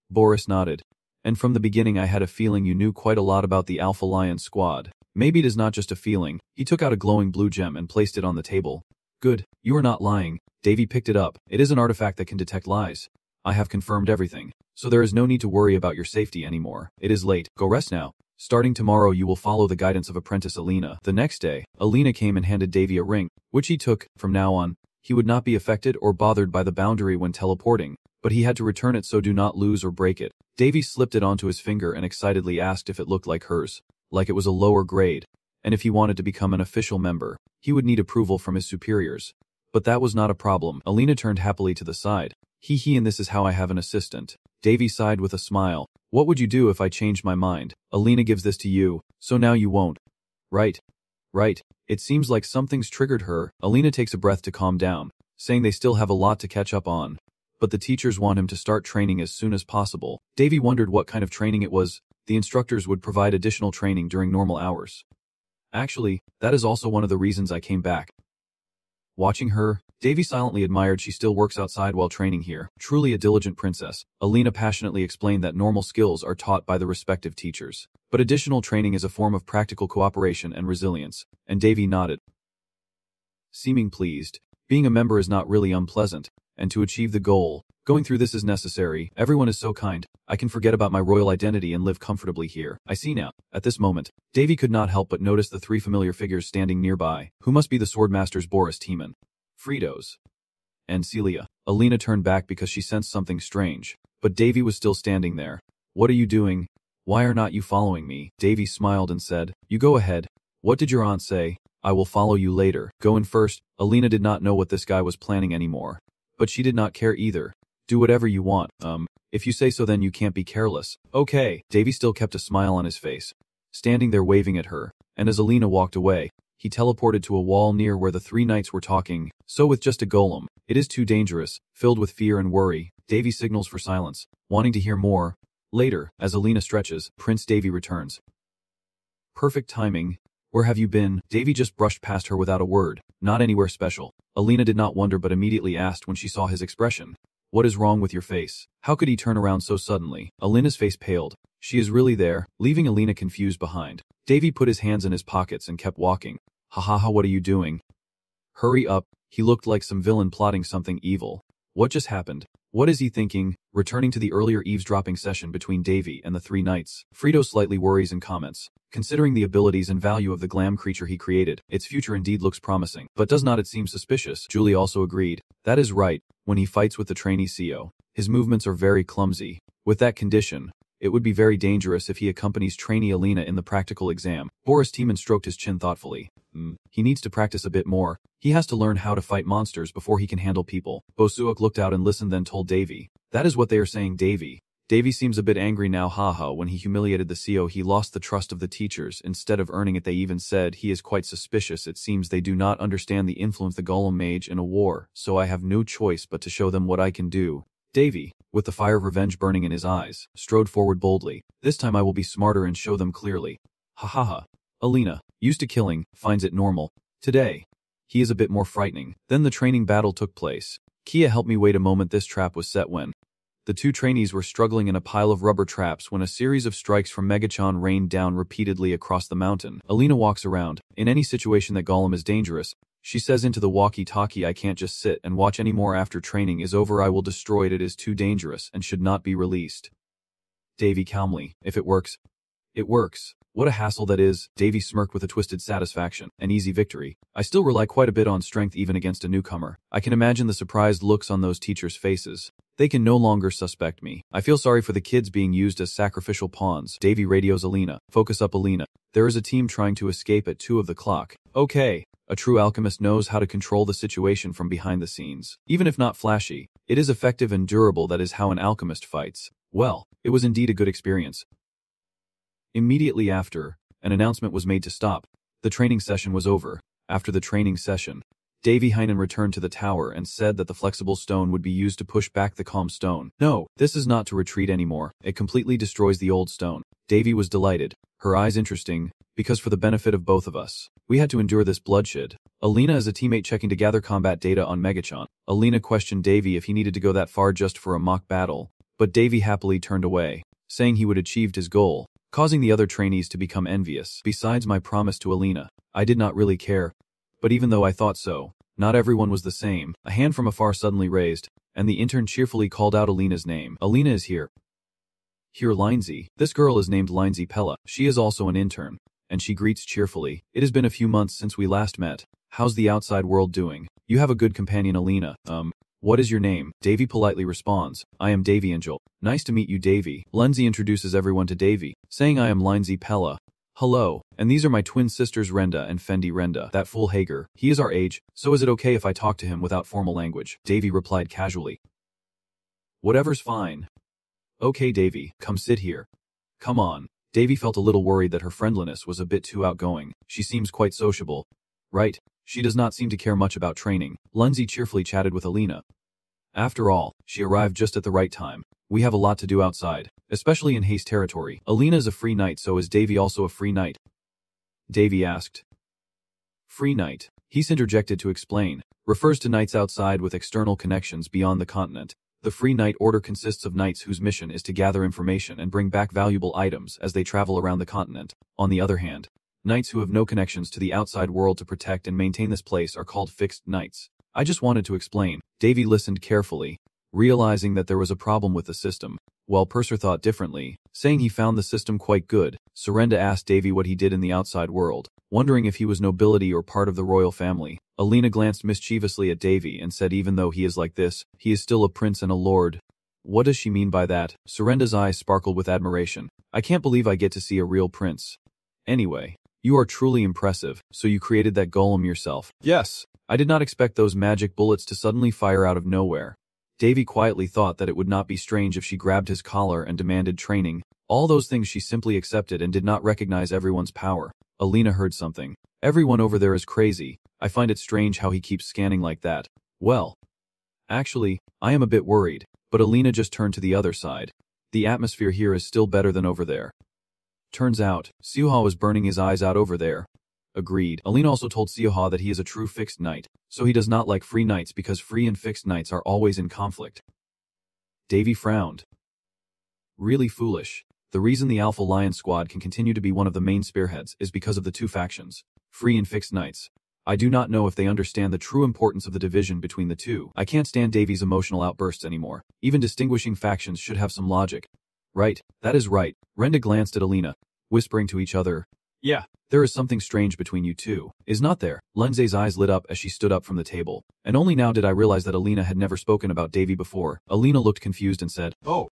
Boris nodded. And from the beginning I had a feeling you knew quite a lot about the Alpha Lion Squad. Maybe it is not just a feeling. He took out a glowing blue gem and placed it on the table. Good, you are not lying. Davy picked it up. It is an artifact that can detect lies. I have confirmed everything, so there is no need to worry about your safety anymore. It is late. Go rest now. Starting tomorrow you will follow the guidance of Apprentice Alina. The next day, Alina came and handed Davy a ring, which he took. From now on, he would not be affected or bothered by the boundary when teleporting, but he had to return it, so do not lose or break it. Davy slipped it onto his finger and excitedly asked if it looked like hers, like it was a lower grade, and if he wanted to become an official member, he would need approval from his superiors. But that was not a problem. Alina turned happily to the side. Hee hee, and this is how I have an assistant. Davy sighed with a smile. What would you do if I changed my mind? Alina gives this to you, so now you won't. Right. Right. It seems like something's triggered her. Alina takes a breath to calm down, saying they still have a lot to catch up on. But the teachers want him to start training as soon as possible. Davy wondered what kind of training it was. The instructors would provide additional training during normal hours. Actually, that is also one of the reasons I came back. Watching her, Davy silently admired she still works outside while training here. Truly a diligent princess. Alina passionately explained that normal skills are taught by the respective teachers, but additional training is a form of practical cooperation and resilience, and Davy nodded, seeming pleased. Being a member is not really unpleasant, and to achieve the goal, going through this is necessary. Everyone is so kind. I can forget about my royal identity and live comfortably here. I see now. At this moment, Davy could not help but notice the three familiar figures standing nearby, who must be the Swordmasters Boris Teeman, Fritos, and Celia. Alina turned back because she sensed something strange, but Davy was still standing there. What are you doing? Why are not you following me? Davy smiled and said, you go ahead. What did your aunt say? I will follow you later. Go in first. Alina did not know what this guy was planning anymore, but she did not care either. Do whatever you want. If you say so then you can't be careless. Okay. Davy still kept a smile on his face, standing there waving at her, and as Alina walked away, he teleported to a wall near where the three knights were talking. So with just a golem, it is too dangerous. Filled with fear and worry, Davy signals for silence, wanting to hear more. Later, as Alina stretches, Prince Davy returns. Perfect timing. Where have you been? Davy just brushed past her without a word, not anywhere special. Alina did not wonder but immediately asked when she saw his expression. What is wrong with your face? How could he turn around so suddenly? Alina's face paled. She is really there, leaving Alina confused behind. Davy put his hands in his pockets and kept walking. Ha ha ha, what are you doing? Hurry up. He looked like some villain plotting something evil. What just happened? What is he thinking? Returning to the earlier eavesdropping session between Davy and the three knights, Frito slightly worries and comments. Considering the abilities and value of the glam creature he created, its future indeed looks promising. But does not it seem suspicious? Julie also agreed. That is right. When he fights with the trainee CEO, his movements are very clumsy. With that condition, it would be very dangerous if he accompanies trainee Alina in the practical exam. Boris Teeman stroked his chin thoughtfully. He needs to practice a bit more. He has to learn how to fight monsters before he can handle people. Bosuok looked out and listened, then told Davy. That is what they are saying, Davy. Davy seems a bit angry now. Haha, when he humiliated the CEO he lost the trust of the teachers. Instead of earning it they even said he is quite suspicious. It seems they do not understand the influence the Golem Mage in a war, so I have no choice but to show them what I can do. Davy, with the fire of revenge burning in his eyes, strode forward boldly. This time I will be smarter and show them clearly. Ha ha ha. Alina, used to killing, finds it normal. Today, he is a bit more frightening. Then the training battle took place. Kia helped me wait a moment. This trap was set when the two trainees were struggling in a pile of rubber traps when a series of strikes from Megachan rained down repeatedly across the mountain. Alina walks around. In any situation that Golem is dangerous, she says into the walkie-talkie, I can't just sit and watch anymore. After training is over I will destroy it. It is too dangerous and should not be released. Davy calmly, if it works. It works. What a hassle that is. Davy smirked with a twisted satisfaction. An easy victory. I still rely quite a bit on strength even against a newcomer. I can imagine the surprised looks on those teachers' faces. They can no longer suspect me. I feel sorry for the kids being used as sacrificial pawns. Davy radios Alina. Focus up, Alina. There is a team trying to escape at 2 o'clock. Okay. A true alchemist knows how to control the situation from behind the scenes. Even if not flashy, it is effective and durable. That is how an alchemist fights. Well, it was indeed a good experience. Immediately after, an announcement was made to stop. The training session was over. After the training session, Davy Heinen returned to the tower and said that the flexible stone would be used to push back the calm stone. No, this is not to retreat anymore. It completely destroys the old stone. Davy was delighted, her eyes interesting, because for the benefit of both of us, we had to endure this bloodshed. Alina is a teammate checking to gather combat data on Megachan. Alina questioned Davy if he needed to go that far just for a mock battle, but Davy happily turned away, saying he would achieve his goal, causing the other trainees to become envious. Besides my promise to Alina, I did not really care. But even though I thought so, not everyone was the same. A hand from afar suddenly raised, and the intern cheerfully called out Alina's name. Alina is here. Here, Lindsay. This girl is named Lindsay Pella. She is also an intern, and she greets cheerfully. It has been a few months since we last met. How's the outside world doing? You have a good companion, Alina. What is your name? Davy politely responds. I am Davy Angel. Nice to meet you, Davy. Lindsay introduces everyone to Davy, saying I am Lindsay Pella. Hello, and these are my twin sisters Renda and Fendi. Renda, that fool Hager. He is our age, so is it okay if I talk to him without formal language? Davy replied casually. Whatever's fine. Okay Davy, come sit here. Come on. Davy felt a little worried that her friendliness was a bit too outgoing. She seems quite sociable. Right? She does not seem to care much about training. Lindsay cheerfully chatted with Alina. After all, she arrived just at the right time. We have a lot to do outside, especially in Haste territory. Alina is a free knight, so is Davy also a free knight? Davy asked. Free knight, Heese interjected to explain, refers to knights outside with external connections beyond the continent. The Free Knight Order consists of knights whose mission is to gather information and bring back valuable items as they travel around the continent. On the other hand, knights who have no connections to the outside world to protect and maintain this place are called fixed knights. I just wanted to explain. Davy listened carefully, realizing that there was a problem with the system, while Purser thought differently, saying he found the system quite good. Surrenda asked Davy what he did in the outside world, wondering if he was nobility or part of the royal family. Alina glanced mischievously at Davy and said even though he is like this, he is still a prince and a lord. What does she mean by that? Surrenda's eyes sparkled with admiration. I can't believe I get to see a real prince. Anyway, you are truly impressive, so you created that golem yourself. Yes. I did not expect those magic bullets to suddenly fire out of nowhere. Davy quietly thought that it would not be strange if she grabbed his collar and demanded training. All those things she simply accepted and did not recognize everyone's power. Alina heard something. Everyone over there is crazy. I find it strange how he keeps scanning like that. Well, actually, I am a bit worried, but Alina just turned to the other side. The atmosphere here is still better than over there. Turns out, Sioha was burning his eyes out over there. Agreed. Alina also told Sioha that he is a true fixed knight, so he does not like free knights because free and fixed knights are always in conflict. Davy frowned. Really foolish. The reason the Alpha Lion Squad can continue to be one of the main spearheads is because of the two factions, free and fixed knights. I do not know if they understand the true importance of the division between the two. I can't stand Davy's emotional outbursts anymore. Even distinguishing factions should have some logic. Right, that is right. Renda glanced at Alina, whispering to each other. Yeah, there is something strange between you two, is not there? Lindsay's eyes lit up as she stood up from the table, and only now did I realize that Alina had never spoken about Davy before. Alina looked confused and said, Oh.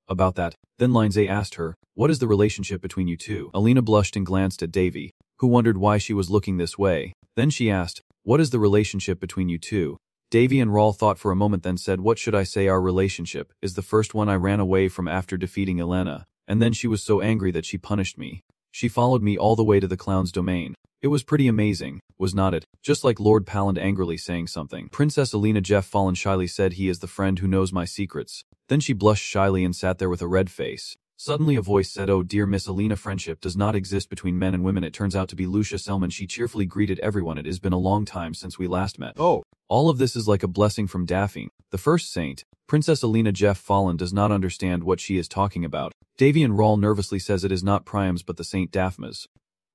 About that, then Lindsay asked her, what is the relationship between you two? Alina blushed and glanced at Davy, who wondered why she was looking this way. Then she asked, what is the relationship between you two? Davy and Rawl thought for a moment then said, what should I say? Our relationship is the first one I ran away from after defeating Elena, and then she was so angry that she punished me. She followed me all the way to the clown's domain. It was pretty amazing, was not it? Just like Lord Paland angrily saying something. Princess Alina Jeff Fallen shyly said he is the friend who knows my secrets. Then she blushed shyly and sat there with a red face. Suddenly a voice said, oh dear Miss Alina, friendship does not exist between men and women. It turns out to be Lucia Selman. She cheerfully greeted everyone. It has been a long time since we last met. Oh. All of this is like a blessing from Daphne, the first saint. Princess Alina Jeff Fallen does not understand what she is talking about. Davy and Rawl nervously says it is not Priam's but the Saint Daphne's.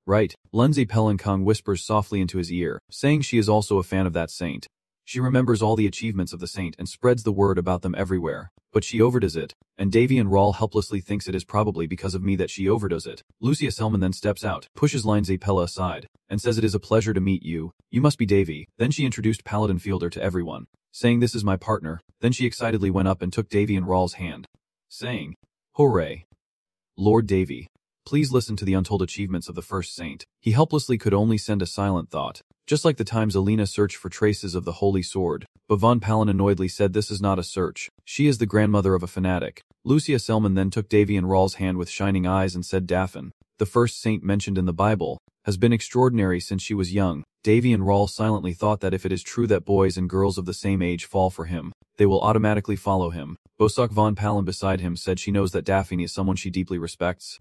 Right, Lindsay Pelenkong whispers softly into his ear, saying she is also a fan of that saint. She remembers all the achievements of the saint and spreads the word about them everywhere, but she overdoes it, and Davy and Rawl helplessly thinks it is probably because of me that she overdoes it. Lucia Selman then steps out, pushes Lindsay Pella aside, and says it is a pleasure to meet you. You must be Davy. Then she introduced Paladin Fielder to everyone, saying this is my partner. Then she excitedly went up and took Davy and Rawl's hand, saying, Hooray! Lord Davy, please listen to the untold achievements of the first saint. He helplessly could only send a silent thought, just like the times Alina searched for traces of the holy sword. But Von Palin annoyedly said this is not a search. She is the grandmother of a fanatic. Lucia Selman then took Davy and Rawl's hand with shining eyes and said Daphne, the first saint mentioned in the Bible, has been extraordinary since she was young. Davy and Rawl silently thought that if it is true that boys and girls of the same age fall for him, they will automatically follow him. Bosak Von Palin beside him said she knows that Daphne is someone she deeply respects.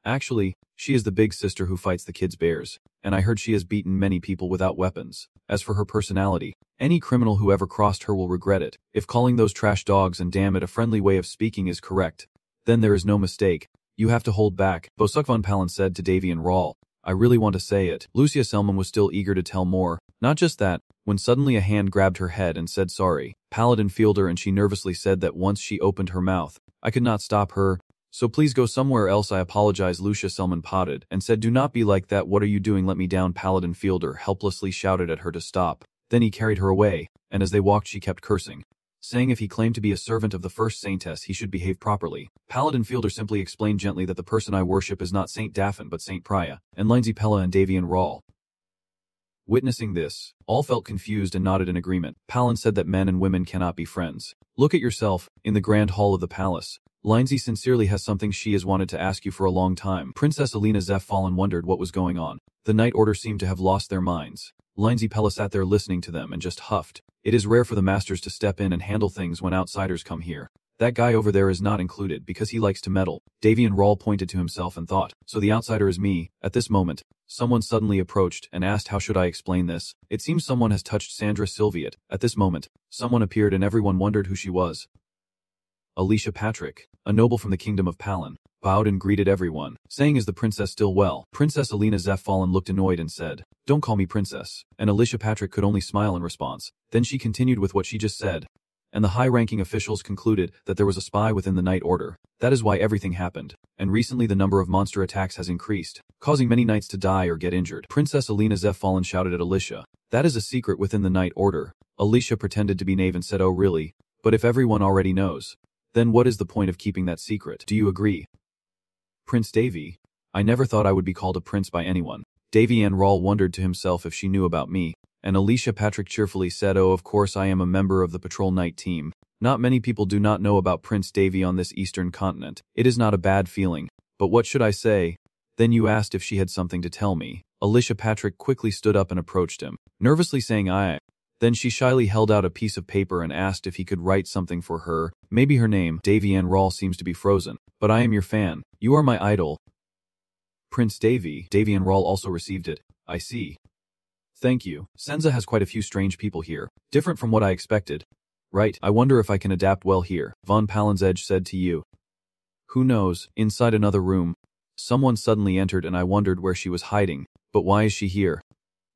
Actually, she is the big sister who fights the kids' bears, and I heard she has beaten many people without weapons. As for her personality, any criminal who ever crossed her will regret it. If calling those trash dogs and damn it a friendly way of speaking is correct, then there is no mistake. You have to hold back, Bosak Von Palin said to Davy and Rawl. I really want to say it. Lucia Selman was still eager to tell more. Not just that, when suddenly a hand grabbed her head and said sorry, Paladin Fielder, and she nervously said that once she opened her mouth, I could not stop her. So please go somewhere else. I apologize. Lucia Selman potted and said, do not be like that. What are you doing? Let me down. Paladin Fielder helplessly shouted at her to stop. Then he carried her away, and as they walked she kept cursing, saying if he claimed to be a servant of the first saintess he should behave properly. Paladin Fielder simply explained gently that the person I worship is not Saint Daphne but Saint Priya, and Lindsay Pella and Davy and Rawl. Witnessing this, all felt confused and nodded in agreement. Palin said that men and women cannot be friends. Look at yourself, in the grand hall of the palace. Lindsay sincerely has something she has wanted to ask you for a long time. Princess Alina Zeph-Fallen wondered what was going on. The Night Order seemed to have lost their minds. Lindsay Pella sat there listening to them and just huffed. It is rare for the masters to step in and handle things when outsiders come here. That guy over there is not included because he likes to meddle. Davian Rawl pointed to himself and thought, so the outsider is me. At this moment, someone suddenly approached and asked how should I explain this. It seems someone has touched Sandra Sylviat. At this moment, someone appeared and everyone wondered who she was. Alicia Patrick, a noble from the kingdom of Palin, bowed and greeted everyone, saying is the princess still well? Princess Alina Zeph-Fallen looked annoyed and said, don't call me princess, and Alicia Patrick could only smile in response. Then she continued with what she just said. And the high-ranking officials concluded that there was a spy within the Night Order. That is why everything happened. And recently the number of monster attacks has increased, causing many knights to die or get injured. Princess Alina Zeph-Fallen shouted at Alicia, that is a secret within the Night Order. Alicia pretended to be naive and said, oh really? But if everyone already knows, then what is the point of keeping that secret? Do you agree? Prince Davy, I never thought I would be called a prince by anyone. Davian Rawl wondered to himself if she knew about me. And Alicia Patrick cheerfully said, oh of course I am a member of the patrol night team. Not many people do not know about Prince Davy on this eastern continent. It is not a bad feeling. But what should I say? Then you asked if she had something to tell me. Alicia Patrick quickly stood up and approached him, nervously saying I. Then she shyly held out a piece of paper and asked if he could write something for her. Maybe her name. Davian Rawl seems to be frozen. But I am your fan. You are my idol. Prince Davy. Davian Rawl also received it. I see. Thank you. Senza has quite a few strange people here. Different from what I expected. Right, I wonder if I can adapt well here. Von Palin's Edge said to you. Who knows? Inside another room, someone suddenly entered and I wondered where she was hiding. But why is she here?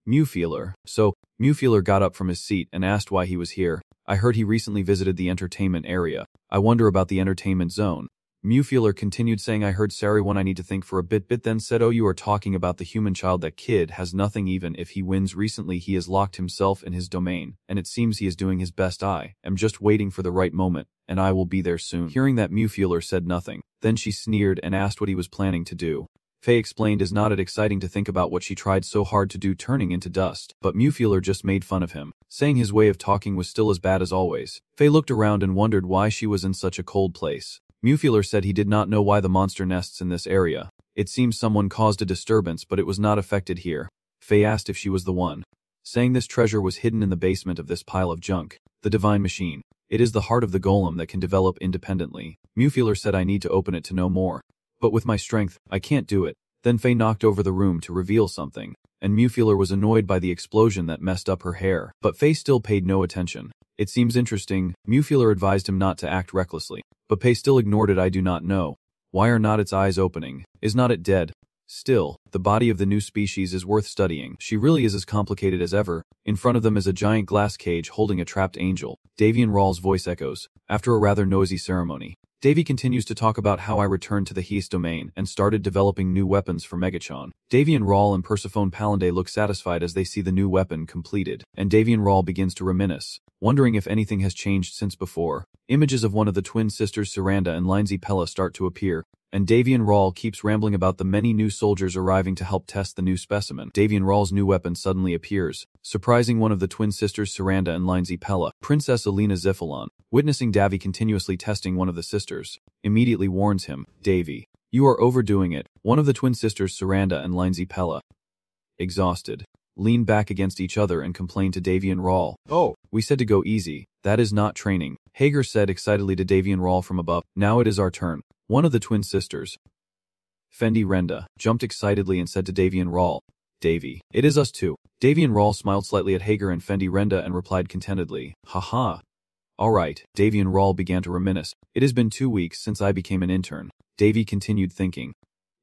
Mewfeeler. So, Mewfeeler got up from his seat and asked why he was here. I heard he recently visited the entertainment area. I wonder about the entertainment zone. Mewfeeler continued saying I heard Sari when I need to think for a bit then said oh you are talking about the human child that kid has nothing even if he wins recently he has locked himself in his domain and it seems he is doing his best I am just waiting for the right moment and I will be there soon. Hearing that Mewfeeler said nothing. Then she sneered and asked what he was planning to do. Faye explained is not it exciting to think about what she tried so hard to do turning into dust, but Mewfeeler just made fun of him, saying his way of talking was still as bad as always. Faye looked around and wondered why she was in such a cold place. Mewfeeler said he did not know why the monster nests in this area. It seems someone caused a disturbance but it was not affected here. Faye asked if she was the one, saying this treasure was hidden in the basement of this pile of junk. The divine machine. It is the heart of the golem that can develop independently. Mewfeeler said I need to open it to know more. But with my strength, I can't do it. Then Faye knocked over the room to reveal something, and Mewfeeler was annoyed by the explosion that messed up her hair. But Faye still paid no attention. It seems interesting. Mewfeeler advised him not to act recklessly. But Faye still ignored it. I do not know. Why are not its eyes opening? Is not it dead? Still, the body of the new species is worth studying. She really is as complicated as ever. In front of them is a giant glass cage holding a trapped angel. Davian Rawl's voice echoes. After a rather noisy ceremony, Davy continues to talk about how I returned to the Heath domain and started developing new weapons for Megachon. Davian Rawl and Persephone Palanday look satisfied as they see the new weapon completed, and Davian Rawl begins to reminisce, wondering if anything has changed since before. Images of one of the twin sisters Saranda and Lindsay Pella start to appear, and Davian Rawl keeps rambling about the many new soldiers arriving to help test the new specimen. Davian Rawl's new weapon suddenly appears, surprising one of the twin sisters Saranda and Lindsay Pella. Princess Alina Zeph-Fallen, witnessing Davy continuously testing one of the sisters, immediately warns him, Davy, you are overdoing it. One of the twin sisters Saranda and Lindsay Pella, exhausted, lean back against each other and complain to Davian Rawl. Oh, we said to go easy. That is not training. Hager said excitedly to Davian Rawl from above. Now it is our turn. One of the twin sisters, Fendi Renda, jumped excitedly and said to Davian Rawl, Davy, it is us too. Davian Rawl smiled slightly at Hager and Fendi Renda and replied contentedly, haha. Alright, Davian Rawl began to reminisce. It has been 2 weeks since I became an intern. Davy continued thinking.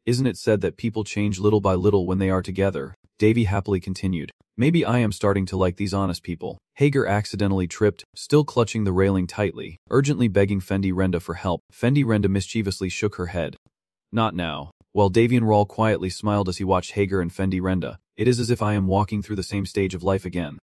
Isn't it said that people change little by little when they are together? Davy happily continued. Maybe I am starting to like these honest people. Hager accidentally tripped, still clutching the railing tightly, urgently begging Fendi Renda for help. Fendi Renda mischievously shook her head. Not now. While Davian Rawl quietly smiled as he watched Hager and Fendi Renda. It is as if I am walking through the same stage of life again.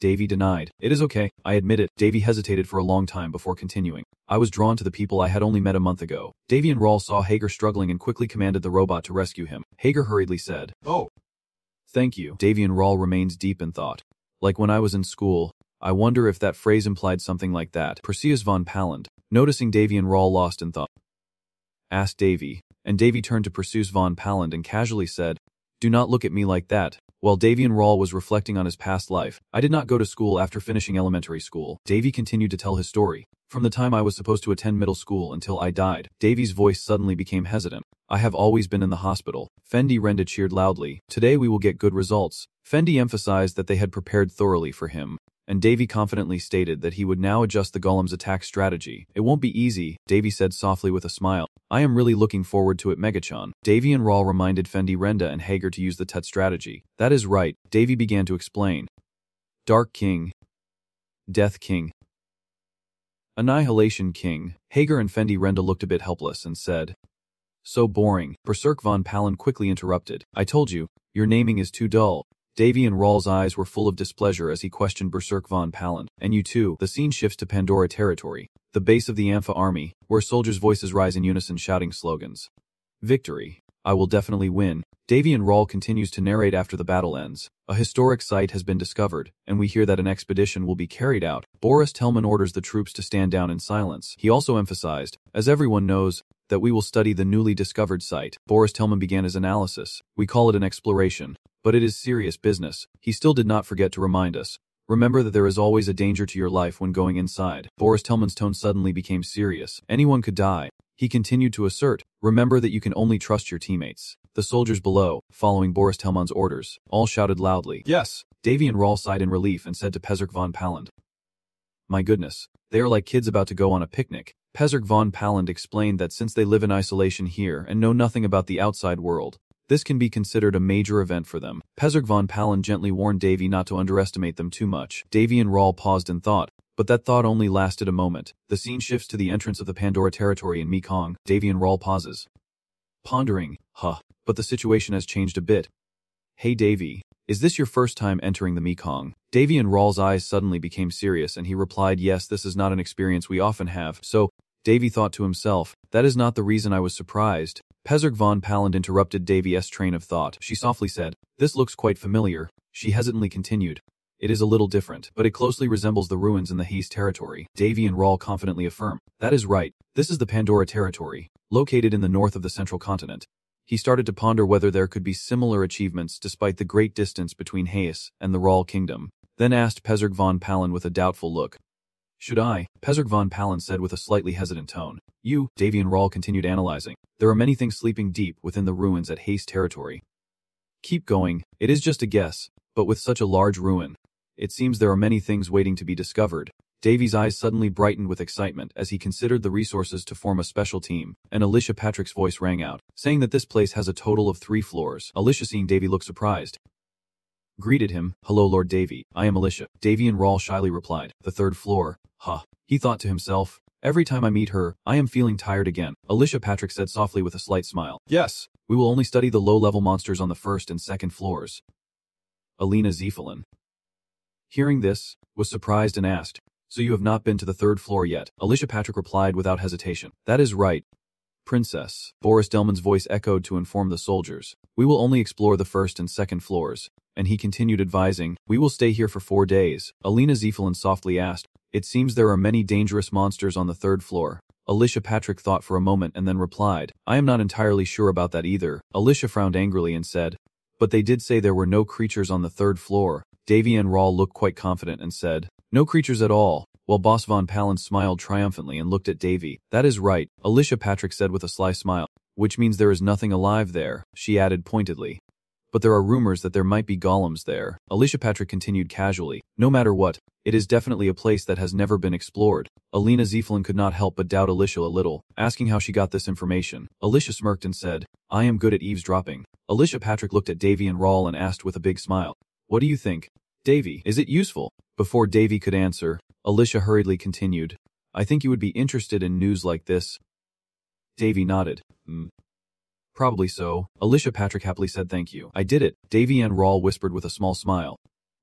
Davy denied. It is okay, I admit it. Davy hesitated for a long time before continuing. I was drawn to the people I had only met a month ago. Davian Rawl saw Hager struggling and quickly commanded the robot to rescue him. Hager hurriedly said, Oh. Thank you. Davian Rawl remains deep in thought. Like when I was in school, I wonder if that phrase implied something like that. Perseus von Paland, Noticing Davy and Rawl lost in thought, asked Davy, and Davy turned to Pursues von Palland and casually said, "Do not look at me like that." While Davy and Rawl was reflecting on his past life, "I did not go to school after finishing elementary school." Davy continued to tell his story. "From the time I was supposed to attend middle school until I died." Davy's voice suddenly became hesitant. "I have always been in the hospital." Fendi Renda cheered loudly. "Today we will get good results." Fendi emphasized that they had prepared thoroughly for him, and Davy confidently stated that he would now adjust the golem's attack strategy. "It won't be easy," Davy said softly with a smile. "I am really looking forward to it, Megachan." Davy and Rawl reminded Fendi Renda and Hager to use the Tet strategy. "That is right," Davy began to explain. "Dark King, Death King, Annihilation King." Hager and Fendi Renda looked a bit helpless and said, "So boring." Berserk von Palland quickly interrupted. "I told you, your naming is too dull." Davy and Rawl's eyes were full of displeasure as he questioned Berserk von Palland. "And you too." The scene shifts to Pandora territory, the base of the Ampha army, where soldiers' voices rise in unison shouting slogans. "Victory. I will definitely win." Davy and Rawl continues to narrate after the battle ends. A historic site has been discovered, and we hear that an expedition will be carried out. Boris Tellman orders the troops to stand down in silence. He also emphasized, "As everyone knows, that we will study the newly discovered site." Boris Tellman began his analysis. "We call it an exploration, but it is serious business." He still did not forget to remind us, "Remember that there is always a danger to your life when going inside." Boris Tellman's tone suddenly became serious. "Anyone could die." He continued to assert, "Remember that you can only trust your teammates." The soldiers below, following Boris Tellman's orders, all shouted loudly, "Yes!" Davy and Rawl sighed in relief and said to Berserk von Palland, "My goodness, they are like kids about to go on a picnic." Berserk von Palland explained that since they live in isolation here and know nothing about the outside world, this can be considered a major event for them. Berserk von Palland gently warned Davy not to underestimate them too much. Davy and Rawl paused in thought, but that thought only lasted a moment. The scene shifts to the entrance of the Pandora territory in Mekong. Davy and Rawl pauses, pondering, but the situation has changed a bit. "Hey Davy, is this your first time entering the Mekong?" Davy and Rawl's eyes suddenly became serious and he replied, "Yes, this is not an experience we often have." "So," Davy thought to himself, "that is not the reason I was surprised." Berserk von Palland interrupted Davy's train of thought. She softly said, "This looks quite familiar." She hesitantly continued, "It is a little different, but it closely resembles the ruins in the Haze territory." Davy and Rawl confidently affirm, "That is right. This is the Pandora territory, located in the north of the central continent." He started to ponder whether there could be similar achievements despite the great distance between Haze and the Rawl kingdom, then asked Berserk von Palland with a doubtful look. "Should I?" Berserk von Palland said with a slightly hesitant tone. "You," Davy and Rawl continued analyzing. "There are many things sleeping deep within the ruins at Haze territory." "Keep going. It is just a guess, but with such a large ruin, it seems there are many things waiting to be discovered." Davy's eyes suddenly brightened with excitement as he considered the resources to form a special team, and Alicia Patrick's voice rang out, saying that this place has a total of 3 floors. Alicia, seeing Davy look surprised, greeted him. "Hello Lord Davy, I am Alicia." Davy and Rawl shyly replied, "The 3rd floor, huh." He thought to himself, "Every time I meet her, I am feeling tired again." Alicia Patrick said softly with a slight smile, "Yes, we will only study the low-level monsters on the 1st and 2nd floors." Alina Zeppelin, hearing this, was surprised and asked, "So you have not been to the 3rd floor yet?" Alicia Patrick replied without hesitation, "That is right, Princess." Boris Delman's voice echoed to inform the soldiers, "We will only explore the 1st and 2nd floors." And he continued advising, "We will stay here for 4 days." Alina Zeppelin softly asked, "It seems there are many dangerous monsters on the 3rd floor." Alicia Patrick thought for a moment and then replied, "I am not entirely sure about that either." Alicia frowned angrily and said, "But they did say there were no creatures on the 3rd floor." Davy and Rawl looked quite confident and said, "No creatures at all," while Boss von Palland smiled triumphantly and looked at Davy. "That is right," Alicia Patrick said with a sly smile, "which means there is nothing alive there," she added pointedly. "But there are rumors that there might be golems there." Alicia Patrick continued casually, "No matter what, it is definitely a place that has never been explored." Alina Zeppelin could not help but doubt Alicia a little, asking how she got this information. Alicia smirked and said, "I am good at eavesdropping." Alicia Patrick looked at Davy and Rawl and asked with a big smile, "What do you think, Davy? Is it useful?" Before Davy could answer, Alicia hurriedly continued, "I think you would be interested in news like this." Davy nodded. Probably so." Alicia Patrick happily said, "Thank you. I did it." Davy and Rawl whispered with a small smile.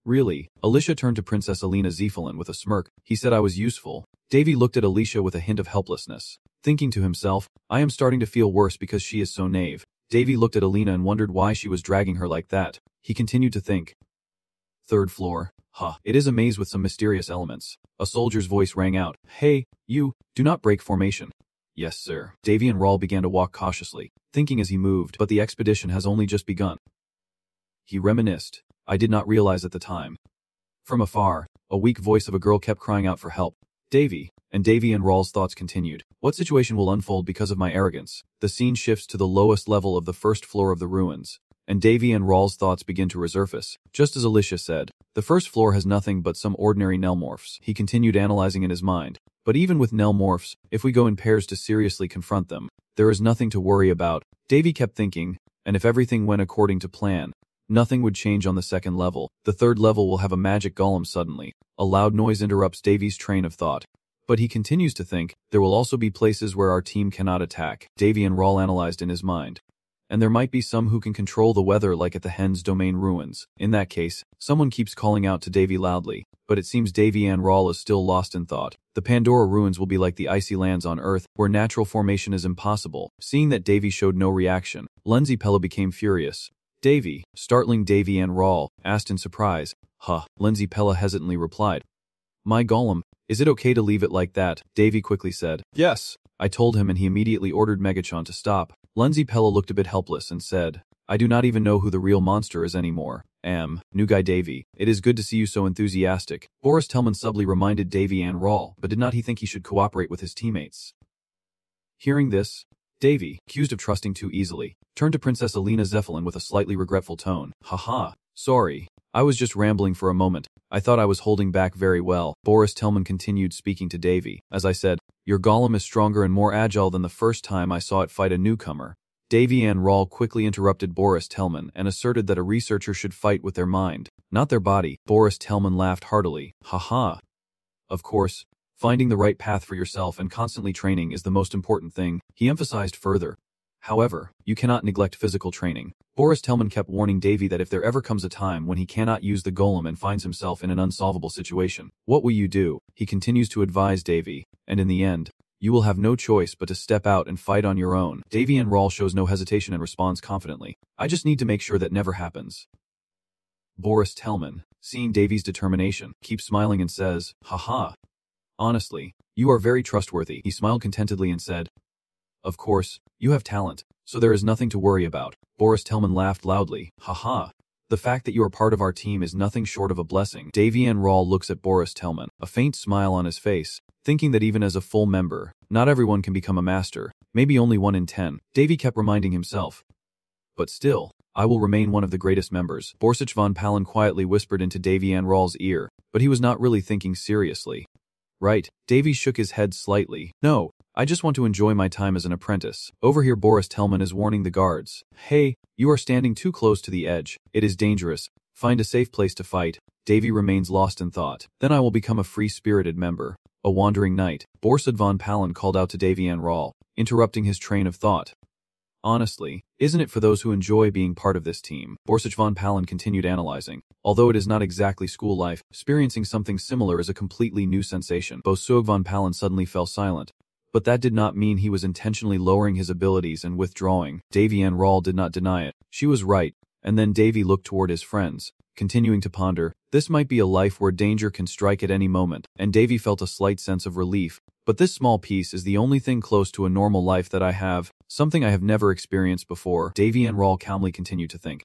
"Really?" Alicia turned to Princess Alina Zeppelin with a smirk. "He said I was useful." Davy looked at Alicia with a hint of helplessness, thinking to himself, "I am starting to feel worse because she is so naive." Davy looked at Alina and wondered why she was dragging her like that. He continued to think. 3rd floor. It is a maze with some mysterious elements. A soldier's voice rang out. Hey, you, do not break formation. Yes, sir. Davy and Rawl began to walk cautiously, thinking as he moved, but the expedition has only just begun. He reminisced. I did not realize at the time. From afar, a weak voice of a girl kept crying out for help. Davy and Rawl's thoughts continued. What situation will unfold because of my arrogance? The scene shifts to the lowest level of the first floor of the ruins, and Davy and Rawl's thoughts begin to resurface. Just as Alicia said, the first floor has nothing but some ordinary Nelmorphs. He continued analyzing in his mind. But even with Nelmorphs, if we go in pairs to seriously confront them, there is nothing to worry about. Davy kept thinking, and if everything went according to plan, nothing would change on the second level. The third level will have a magic golem suddenly. A loud noise interrupts Davy's train of thought. But he continues to think, there will also be places where our team cannot attack. Davy and Rawl analyzed in his mind. And there might be some who can control the weather like at the Hen's Domain ruins. In that case, someone keeps calling out to Davy loudly, but it seems Davy and Rawl is still lost in thought. The Pandora ruins will be like the icy lands on Earth, where natural formation is impossible. Seeing that Davy showed no reaction, Lindsay Pella became furious. Davy, startling Davy and Rawl, asked in surprise. Lindsay Pella hesitantly replied. My golem, is it okay to leave it like that? Davy quickly said. Yes. I told him and he immediately ordered Megachon to stop. Lindsay Pella looked a bit helpless and said, I do not even know who the real monster is anymore. New guy Davy, it is good to see you so enthusiastic. Boris Tellman subtly reminded Davy and Rawl, but did not he think he should cooperate with his teammates? Hearing this, Davy, accused of trusting too easily, turned to Princess Alina Zephelin with a slightly regretful tone. Sorry. I was just rambling for a moment. I thought I was holding back very well. Boris Tellman continued speaking to Davy. As I said, your golem is stronger and more agile than the first time I saw it fight a newcomer. Davy and Rawl quickly interrupted Boris Tellman and asserted that a researcher should fight with their mind, not their body. Boris Tellman laughed heartily. Of course, finding the right path for yourself and constantly training is the most important thing, he emphasized further. However, you cannot neglect physical training. Boris Tellman kept warning Davy that if there ever comes a time when he cannot use the golem and finds himself in an unsolvable situation, what will you do? He continues to advise Davy, and in the end, you will have no choice but to step out and fight on your own. Davy and Rawl shows no hesitation and responds confidently. I just need to make sure that never happens. Boris Tellman, seeing Davy's determination, keeps smiling and says, Honestly, you are very trustworthy. He smiled contentedly and said, Of course, you have talent, so there is nothing to worry about. Boris Tellman laughed loudly. The fact that you are part of our team is nothing short of a blessing. Davy and Rawl looks at Boris Tellman, a faint smile on his face, thinking that even as a full member, not everyone can become a master, maybe only 1 in 10. Davy kept reminding himself. But still, I will remain one of the greatest members. Borsich von Palen quietly whispered into Davy and Rawl's ear, but he was not really thinking seriously. Right, Davy shook his head slightly. No, I just want to enjoy my time as an apprentice. Over here Boris Tellman is warning the guards. Hey, you are standing too close to the edge. It is dangerous. Find a safe place to fight. Davy remains lost in thought. Then I will become a free-spirited member. A wandering knight. Borsig von Palen called out to Davy and Rawl, interrupting his train of thought. Honestly, isn't it for those who enjoy being part of this team? Borsig von Palen continued analyzing. Although it is not exactly school life, experiencing something similar is a completely new sensation. Borsig von Palen suddenly fell silent. But that did not mean he was intentionally lowering his abilities and withdrawing. Davy and Rawl did not deny it. She was right. And then Davy looked toward his friends, continuing to ponder. This might be a life where danger can strike at any moment, and Davy felt a slight sense of relief. But this small piece is the only thing close to a normal life that I have, something I have never experienced before. Davy and Rawl calmly continued to think.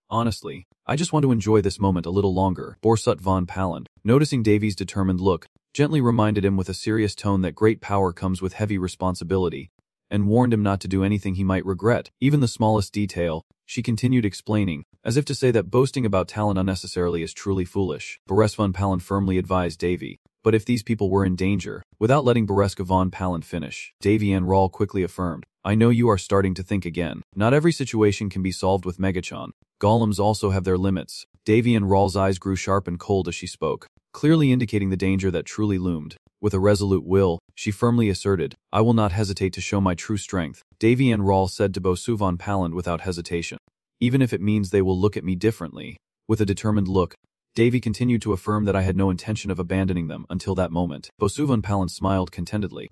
Honestly, I just want to enjoy this moment a little longer. Borsut von Palen, noticing Davy's determined look, gently reminded him with a serious tone that great power comes with heavy responsibility, and warned him not to do anything he might regret, even the smallest detail. She continued explaining, as if to say that boasting about talent unnecessarily is truly foolish. Boris von Palen firmly advised Davy, but if these people were in danger, without letting Boreska von Palen finish, Davy and Rawl quickly affirmed, I know you are starting to think again. Not every situation can be solved with Megachon. Golems also have their limits. Davy and Rawl's eyes grew sharp and cold as she spoke, clearly indicating the danger that truly loomed. With a resolute will, she firmly asserted, I will not hesitate to show my true strength. Davy and Rawl said to Bosu von Palen without hesitation, even if it means they will look at me differently. With a determined look, Davy continued to affirm that I had no intention of abandoning them until that moment. Bosu von Palen smiled contentedly.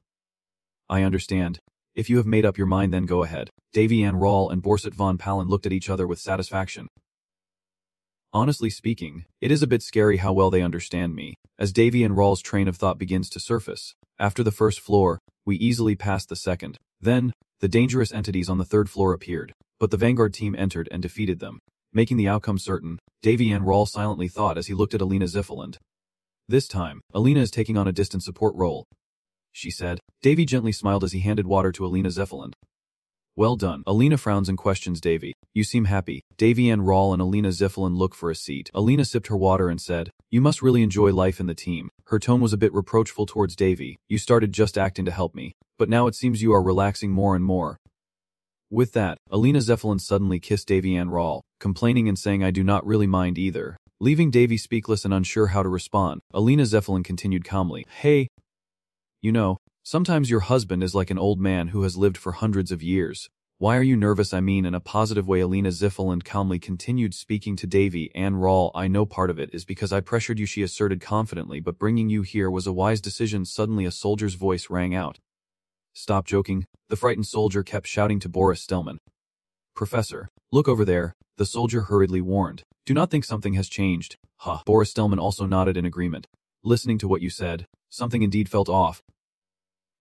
I understand. If you have made up your mind, then go ahead. Davy and Rawl and Borsut von Palen looked at each other with satisfaction. Honestly speaking, it is a bit scary how well they understand me, as Davy and Rawl's train of thought begins to surface. After the first floor, we easily passed the second. Then, the dangerous entities on the third floor appeared, but the Vanguard team entered and defeated them. Making the outcome certain, Davy and Rawl silently thought as he looked at Alina Ziffeland. This time, Alina is taking on a distant support role, she said. Davy gently smiled as he handed water to Alina Ziffeland. Well done. Alina frowns and questions Davy. You seem happy. Davy and Rawl and Alina Ziffeland look for a seat. Alina sipped her water and said, you must really enjoy life in the team. Her tone was a bit reproachful towards Davy. You started just acting to help me, but now it seems you are relaxing more and more. With that, Alina Ziffeland suddenly kissed Davy and Rawl, complaining and saying I do not really mind either. Leaving Davy speechless and unsure how to respond, Alina Ziffeland continued calmly. Hey, you know, sometimes your husband is like an old man who has lived for hundreds of years. Why are you nervous? I mean, in a positive way. Alina Ziffeland calmly continued, speaking to Davy and Rawl. I know part of it is because I pressured you, she asserted confidently, but bringing you here was a wise decision. Suddenly a soldier's voice rang out. Stop joking, the frightened soldier kept shouting to Boris Stelman. Professor, look over there, the soldier hurriedly warned. Do not think something has changed. Huh. Boris Stelman also nodded in agreement. Listening to what you said, something indeed felt off.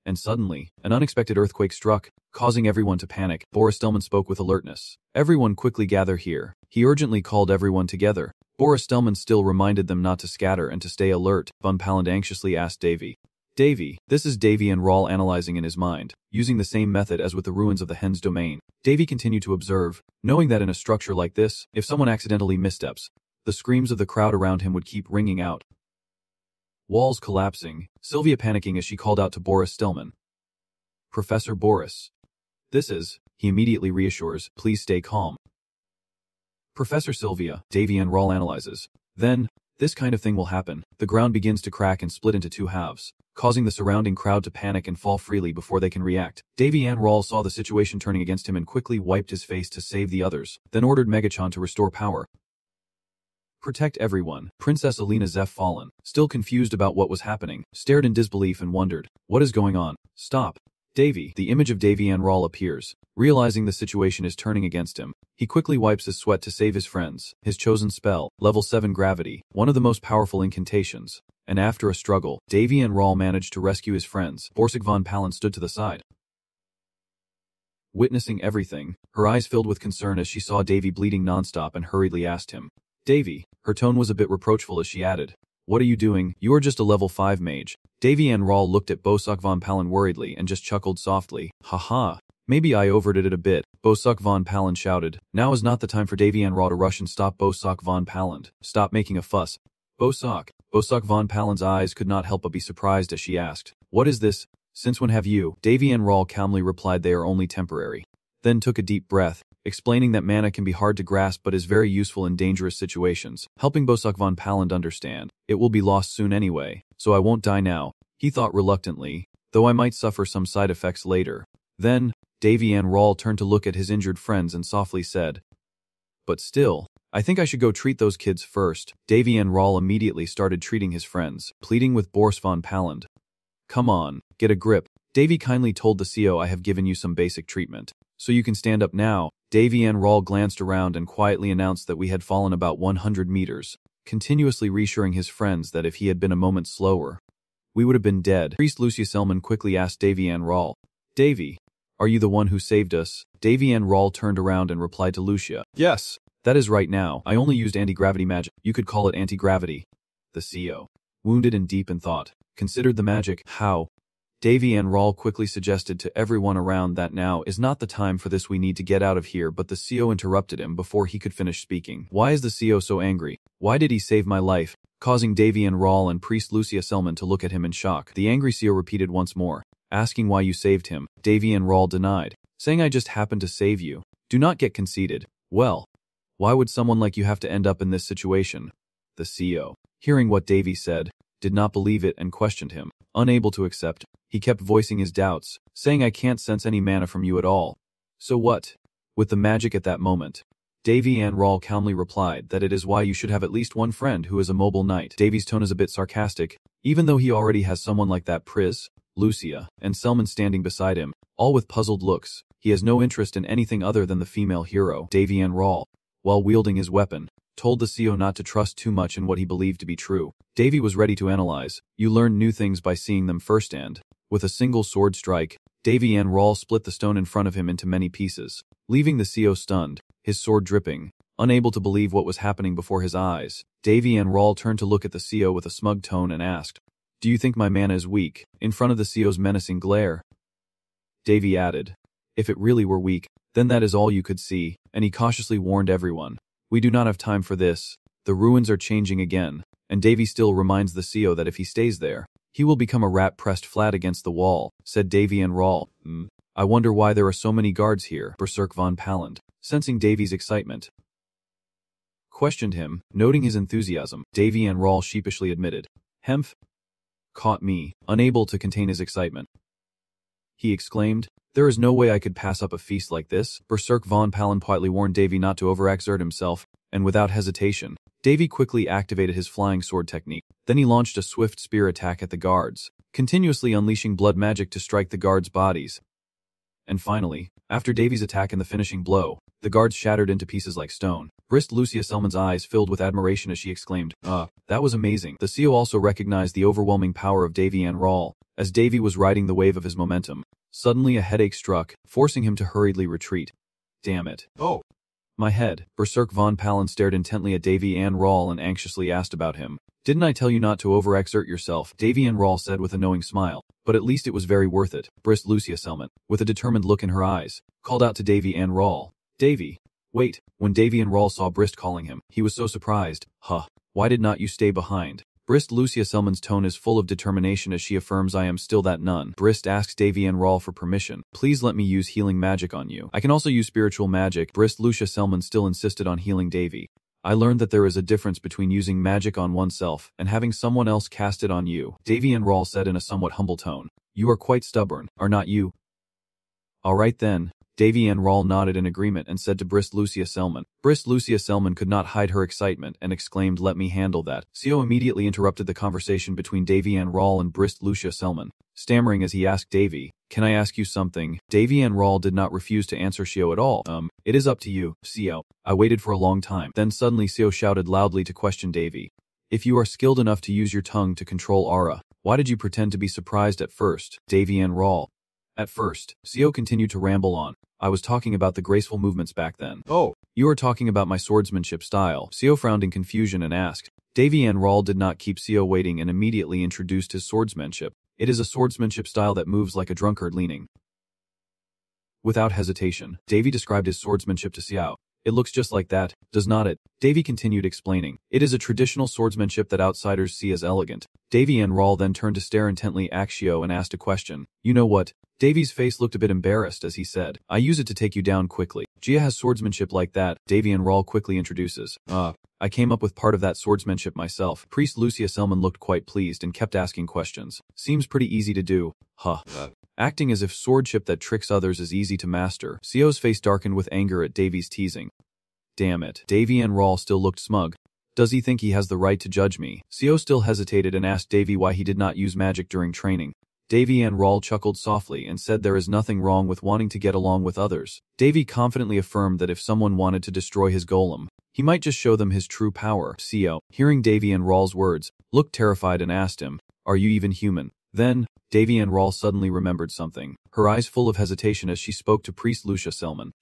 And suddenly, an unexpected earthquake struck, causing everyone to panic. Boris Stelman spoke with alertness. Everyone quickly gather here. He urgently called everyone together. Boris Stelman still reminded them not to scatter and to stay alert. Von Paland anxiously asked Davy. Davy, this is Davy and Rawl analyzing in his mind, using the same method as with the ruins of the hen's domain. Davy continued to observe, knowing that in a structure like this, if someone accidentally missteps, the screams of the crowd around him would keep ringing out. Walls collapsing, Sylvia panicking as she called out to Boris Stelman. Professor Boris. This is, he immediately reassures, please stay calm. Professor Sylvia, Davy and Rawl analyzes. Then, this kind of thing will happen. The ground begins to crack and split into two halves, causing the surrounding crowd to panic and fall freely before they can react. Davy and Rawl saw the situation turning against him and quickly wiped his face to save the others, then ordered Megachan to restore power. Protect everyone. Princess Alina Ziffeland, still confused about what was happening, stared in disbelief and wondered, what is going on? Stop. Davy. The image of Davy and Rawl appears. Realizing the situation is turning against him, he quickly wipes his sweat to save his friends. His chosen spell, level 7 gravity, one of the most powerful incantations. And after a struggle, Davy and Rawl managed to rescue his friends. Borsig von Paland stood to the side. Witnessing everything, her eyes filled with concern as she saw Davy bleeding nonstop and hurriedly asked him. Davy, her tone was a bit reproachful as she added. What are you doing? You are just a level 5 mage. Davy and Rawl looked at Borsig von Paland worriedly and just chuckled softly. Haha. Maybe I overdid it a bit, Borsig von Paland shouted. Now is not the time for Davy and Rawl to rush and stop Borsig von Paland. Stop making a fuss. Borsig von Paland's eyes could not help but be surprised as she asked. What is this? Since when have you? Davy and Rawl calmly replied they are only temporary. Then took a deep breath, explaining that mana can be hard to grasp but is very useful in dangerous situations, helping Borsig von Paland understand. It will be lost soon anyway, so I won't die now, he thought reluctantly, though I might suffer some side effects later. Then, Davy and Rawl turned to look at his injured friends and softly said, but still, I think I should go treat those kids first. Davy and Rawl immediately started treating his friends, pleading with Boris von Paland. Come on, get a grip. Davy kindly told the CO I have given you some basic treatment, so you can stand up now. Davy and Rawl glanced around and quietly announced that we had fallen about 100 meters, continuously reassuring his friends that if he had been a moment slower, we would have been dead. Priest Lucia Selman quickly asked Davy and Rawl. Davy, are you the one who saved us? Davy and Rawl turned around and replied to Lucia. Yes, that is right now. I only used anti-gravity magic. You could call it anti-gravity. The CO, wounded and deep in thought, considered the magic. How? Davy and Rawl quickly suggested to everyone around that now is not the time for this, we need to get out of here, but the CO interrupted him before he could finish speaking. Why is the CO so angry? Why did he save my life? Causing Davy and Rawl and Priest Lucia Selman to look at him in shock. The angry CO repeated once more, asking why you saved him. Davy and Rawl denied, saying I just happened to save you. Do not get conceited. Well, why would someone like you have to end up in this situation? The CO, hearing what Davy said, did not believe it and questioned him. Unable to accept, he kept voicing his doubts, saying I can't sense any mana from you at all. So what? With the magic at that moment, Davy and Rawl calmly replied that it is why you should have at least one friend who is a mobile knight. Davy's tone is a bit sarcastic, even though he already has someone like that. Pris, Lucia, and Selman standing beside him, all with puzzled looks. He has no interest in anything other than the female hero. Davy and Rawl, while wielding his weapon, told the CEO not to trust too much in what he believed to be true. Davy was ready to analyze. You learn new things by seeing them firsthand. With a single sword strike, Davy Enroll split the stone in front of him into many pieces, leaving the CEO stunned, his sword dripping. Unable to believe what was happening before his eyes, Davy Enroll turned to look at the CEO with a smug tone and asked, "Do you think my mana is weak?" In front of the CEO's menacing glare, Davy added, "If it really were weak, then that is all you could see," and he cautiously warned everyone, "We do not have time for this. The ruins are changing again," and Davy still reminds the CEO that if he stays there, he will become a rat pressed flat against the wall, said Davy Enroll. I wonder why there are so many guards here, Berserk von Palland, sensing Davy's excitement, questioned him. Noting his enthusiasm, Davy Enroll sheepishly admitted, "Hemph caught me," unable to contain his excitement. He exclaimed, "There is no way I could pass up a feast like this." Berserk von Palland politely warned Davy not to overexert himself, and without hesitation, Davy quickly activated his flying sword technique. Then he launched a swift spear attack at the guards, continuously unleashing blood magic to strike the guards' bodies. And finally, after Davy's attack and the finishing blow, the guards shattered into pieces like stone. Brist Lucia Selman's eyes filled with admiration as she exclaimed, that was amazing." The CEO also recognized the overwhelming power of Davy Enroll, as Davy was riding the wave of his momentum. Suddenly a headache struck, forcing him to hurriedly retreat. "Damn it. Oh, my head." Berserk von Palland stared intently at Davy Enroll and anxiously asked about him. "Didn't I tell you not to overexert yourself?" Davy Enroll said with a knowing smile. "But at least it was very worth it." Brist Lucia Selman, with a determined look in her eyes, called out to Davy Enroll, "Davy, wait." When Davy Enroll saw Brist calling him, he was so surprised. Why did not you stay behind?" Brist Lucia Selman's tone is full of determination as she affirms, "I am still that nun." Brist asks Davy Enroll for permission. "Please let me use healing magic on you. I can also use spiritual magic." Brist Lucia Selman still insisted on healing Davy. "I learned that there is a difference between using magic on oneself and having someone else cast it on you," Davy Enroll said in a somewhat humble tone. "You are quite stubborn, are not you?" "All right then." Davy Enroll nodded in agreement and said to Brist Lucia Selman. Brist Lucia Selman could not hide her excitement and exclaimed, "Let me handle that." CEO immediately interrupted the conversation between Davy Enroll and Brist Lucia Selman, stammering as he asked Davy, "Can I ask you something?" Davy Enroll did not refuse to answer CEO at all. It is up to you, CEO. I waited for a long time." Then suddenly CEO shouted loudly to question Davy, "If you are skilled enough to use your tongue to control aura, why did you pretend to be surprised at first?" Davy Enroll. "At first," CEO continued to ramble on, "I was talking about the graceful movements back then." "Oh, you are talking about my swordsmanship style." CEO frowned in confusion and asked. Davy Enroll did not keep CEO waiting and immediately introduced his swordsmanship. "It is a swordsmanship style that moves like a drunkard leaning." Without hesitation, Davy described his swordsmanship to CEO. "It looks just like that, does not it?" Davy continued explaining. "It is a traditional swordsmanship that outsiders see as elegant." Davy Enroll then turned to stare intently at Xio and asked a question. "You know what?" Davy's face looked a bit embarrassed as he said, "I use it to take you down quickly." "Jia has swordsmanship like that," Davy Enroll quickly introduces. I came up with part of that swordsmanship myself." Priest Lucia Selman looked quite pleased and kept asking questions. "Seems pretty easy to do." Acting as if swordship that tricks others is easy to master. CEO's face darkened with anger at Davy's teasing. "Damn it." Davy Enroll still looked smug. "Does he think he has the right to judge me?" CEO still hesitated and asked Davy why he did not use magic during training. Davy Enroll chuckled softly and said there is nothing wrong with wanting to get along with others. Davy confidently affirmed that if someone wanted to destroy his golem, he might just show them his true power. CEO, hearing Davy Enroll's words, looked terrified and asked him, "Are you even human?" Then, Davy Enroll suddenly remembered something, her eyes full of hesitation as she spoke to Priest Lucia Selman.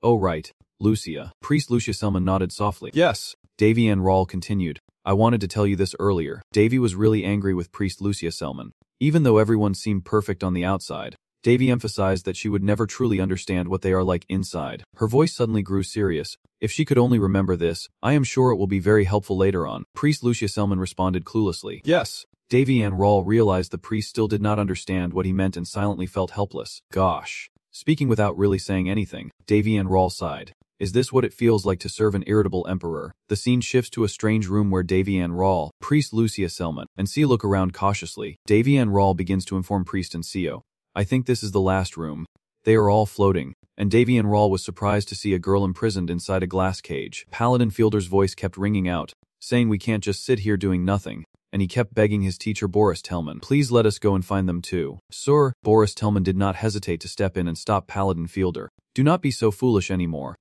"Oh right, Lucia." Priest Lucia Selman nodded softly. "Yes." Davy Enroll continued, "I wanted to tell you this earlier." Davy was really angry with Priest Lucia Selman. Even though everyone seemed perfect on the outside, Davy emphasized that she would never truly understand what they are like inside. Her voice suddenly grew serious. "If she could only remember this, I am sure it will be very helpful later on." Priest Lucia Selman responded cluelessly. "Yes." Davy Enroll realized the priest still did not understand what he meant and silently felt helpless. "Gosh." Speaking without really saying anything, Davy Enroll sighed. "Is this what it feels like to serve an irritable emperor?" The scene shifts to a strange room where Davy Enroll, Priest Lucia Selman, and Sia look around cautiously. Davy Enroll begins to inform Priest and Sia. "I think this is the last room. They are all floating." And Davy Enroll was surprised to see a girl imprisoned inside a glass cage. Paladin Fielder's voice kept ringing out, saying we can't just sit here doing nothing. And he kept begging his teacher Boris Tellman, "Please let us go and find them too." "Sir," Boris Tellman did not hesitate to step in and stop Paladin Fielder. "Do not be so foolish anymore.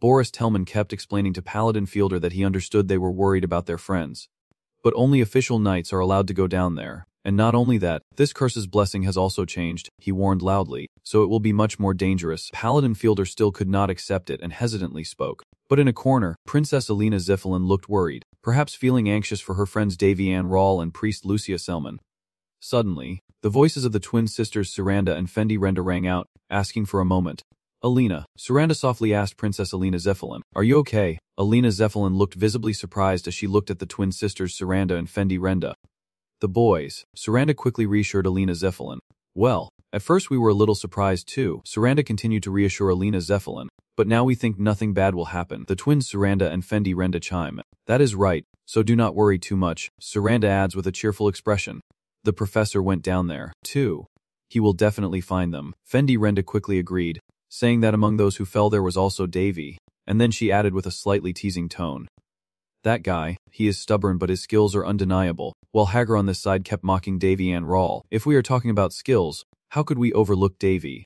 Boris Tellman kept explaining to Paladin Fielder that he understood they were worried about their friends. But only official knights are allowed to go down there. And not only that, this curse's blessing has also changed, he warned loudly, so it will be much more dangerous. Paladin Fielder still could not accept it and hesitantly spoke. But in a corner, Princess Alina Ziffelin looked worried, perhaps feeling anxious for her friends Davy Ann Rawl and Priest Lucia Selman. Suddenly, the voices of the twin sisters Saranda and Fendi Renda rang out, asking for a moment. Alina, Saranda softly asked Princess Alina Zeffelin, "Are you okay?" Alina Zeffelin looked visibly surprised as she looked at the twin sisters Saranda and Fendi Renda. The boys, Saranda quickly reassured Alina Zeffelin. Well, at first we were a little surprised too. Saranda continued to reassure Alina Zeffelin, but now we think nothing bad will happen. The twins Saranda and Fendi Renda chime. That is right, so do not worry too much, Saranda adds with a cheerful expression. The professor went down there, too. He will definitely find them. Fendi Renda quickly agreed, saying that among those who fell there was also Davy, and then she added with a slightly teasing tone. That guy, he is stubborn but his skills are undeniable, while Hagar on this side kept mocking Davy and Rawl. If we are talking about skills, how could we overlook Davy?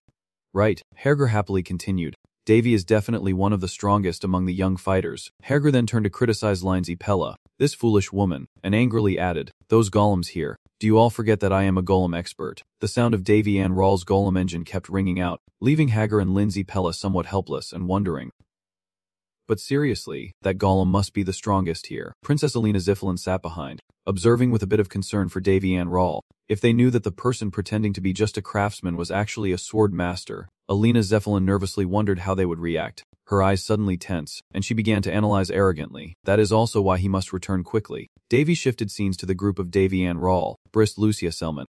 Right, Hagar happily continued. Davy is definitely one of the strongest among the young fighters. Hagar then turned to criticize Lindsay Pella, this foolish woman, and angrily added, those golems here, do you all forget that I am a golem expert? The sound of Davy Ann Rawl's golem engine kept ringing out, leaving Hagar and Lindsay Pella somewhat helpless and wondering. But seriously, that golem must be the strongest here. Princess Alina Ziffelin sat behind, observing with a bit of concern for Davy Ann Rawl. If they knew that the person pretending to be just a craftsman was actually a sword master, Alina Zeffelin nervously wondered how they would react. Her eyes suddenly tense, and she began to analyze arrogantly. That is also why he must return quickly. Davy shifted scenes to the group of Davy Ann Rawl, Brist Lucia Selman,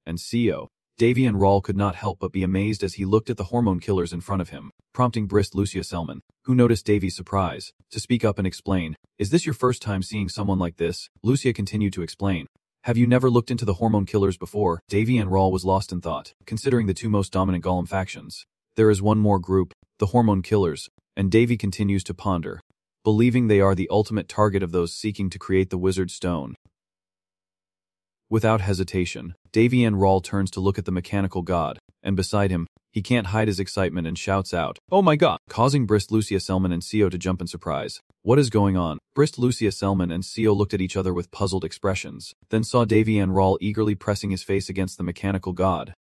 and Co. Davy Ann Rawl could not help but be amazed as he looked at the hormone killers in front of him, prompting Brist Lucia Selman, who noticed Davy's surprise, to speak up and explain. Is this your first time seeing someone like this? Lucia continued to explain. Have you never looked into the hormone killers before? Davy Ann Rawl was lost in thought, considering the two most dominant golem factions. There is one more group, the hormone killers, and Davy continues to ponder, believing they are the ultimate target of those seeking to create the wizard stone. Without hesitation, Davy Ann Rawl turns to look at the mechanical god, and beside him, he can't hide his excitement and shouts out, "Oh my god!" causing Brist Lucia Selman and Co to jump in surprise. What is going on? Brist Lucia Selman and Co looked at each other with puzzled expressions, then saw Davy Ann Rawl eagerly pressing his face against the mechanical god.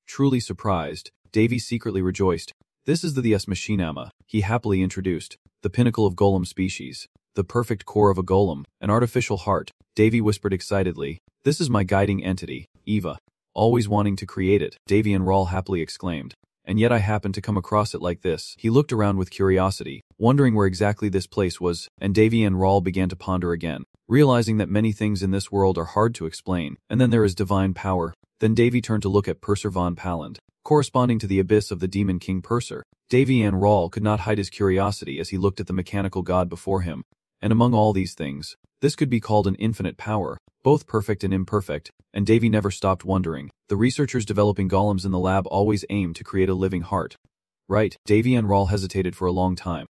Truly surprised, Davy secretly rejoiced. This is the S Machinama, he happily introduced, the pinnacle of golem species, the perfect core of a golem, an artificial heart. Davy whispered excitedly, "This is my guiding entity, Eva. Always wanting to create it," Davy Ann Rawl happily exclaimed. "And yet I happened to come across it like this." He looked around with curiosity, wondering where exactly this place was, and Davy Ann Rawl began to ponder again, realizing that many things in this world are hard to explain, and then there is divine power. Then Davy turned to look at Purser von Paland, corresponding to the abyss of the Demon King Purser. Davy Ann Rawl could not hide his curiosity as he looked at the mechanical god before him. And among all these things, this could be called an infinite power, both perfect and imperfect, and Davy never stopped wondering. The researchers developing golems in the lab always aim to create a living heart. Right, Davy Ann Rawl hesitated for a long time.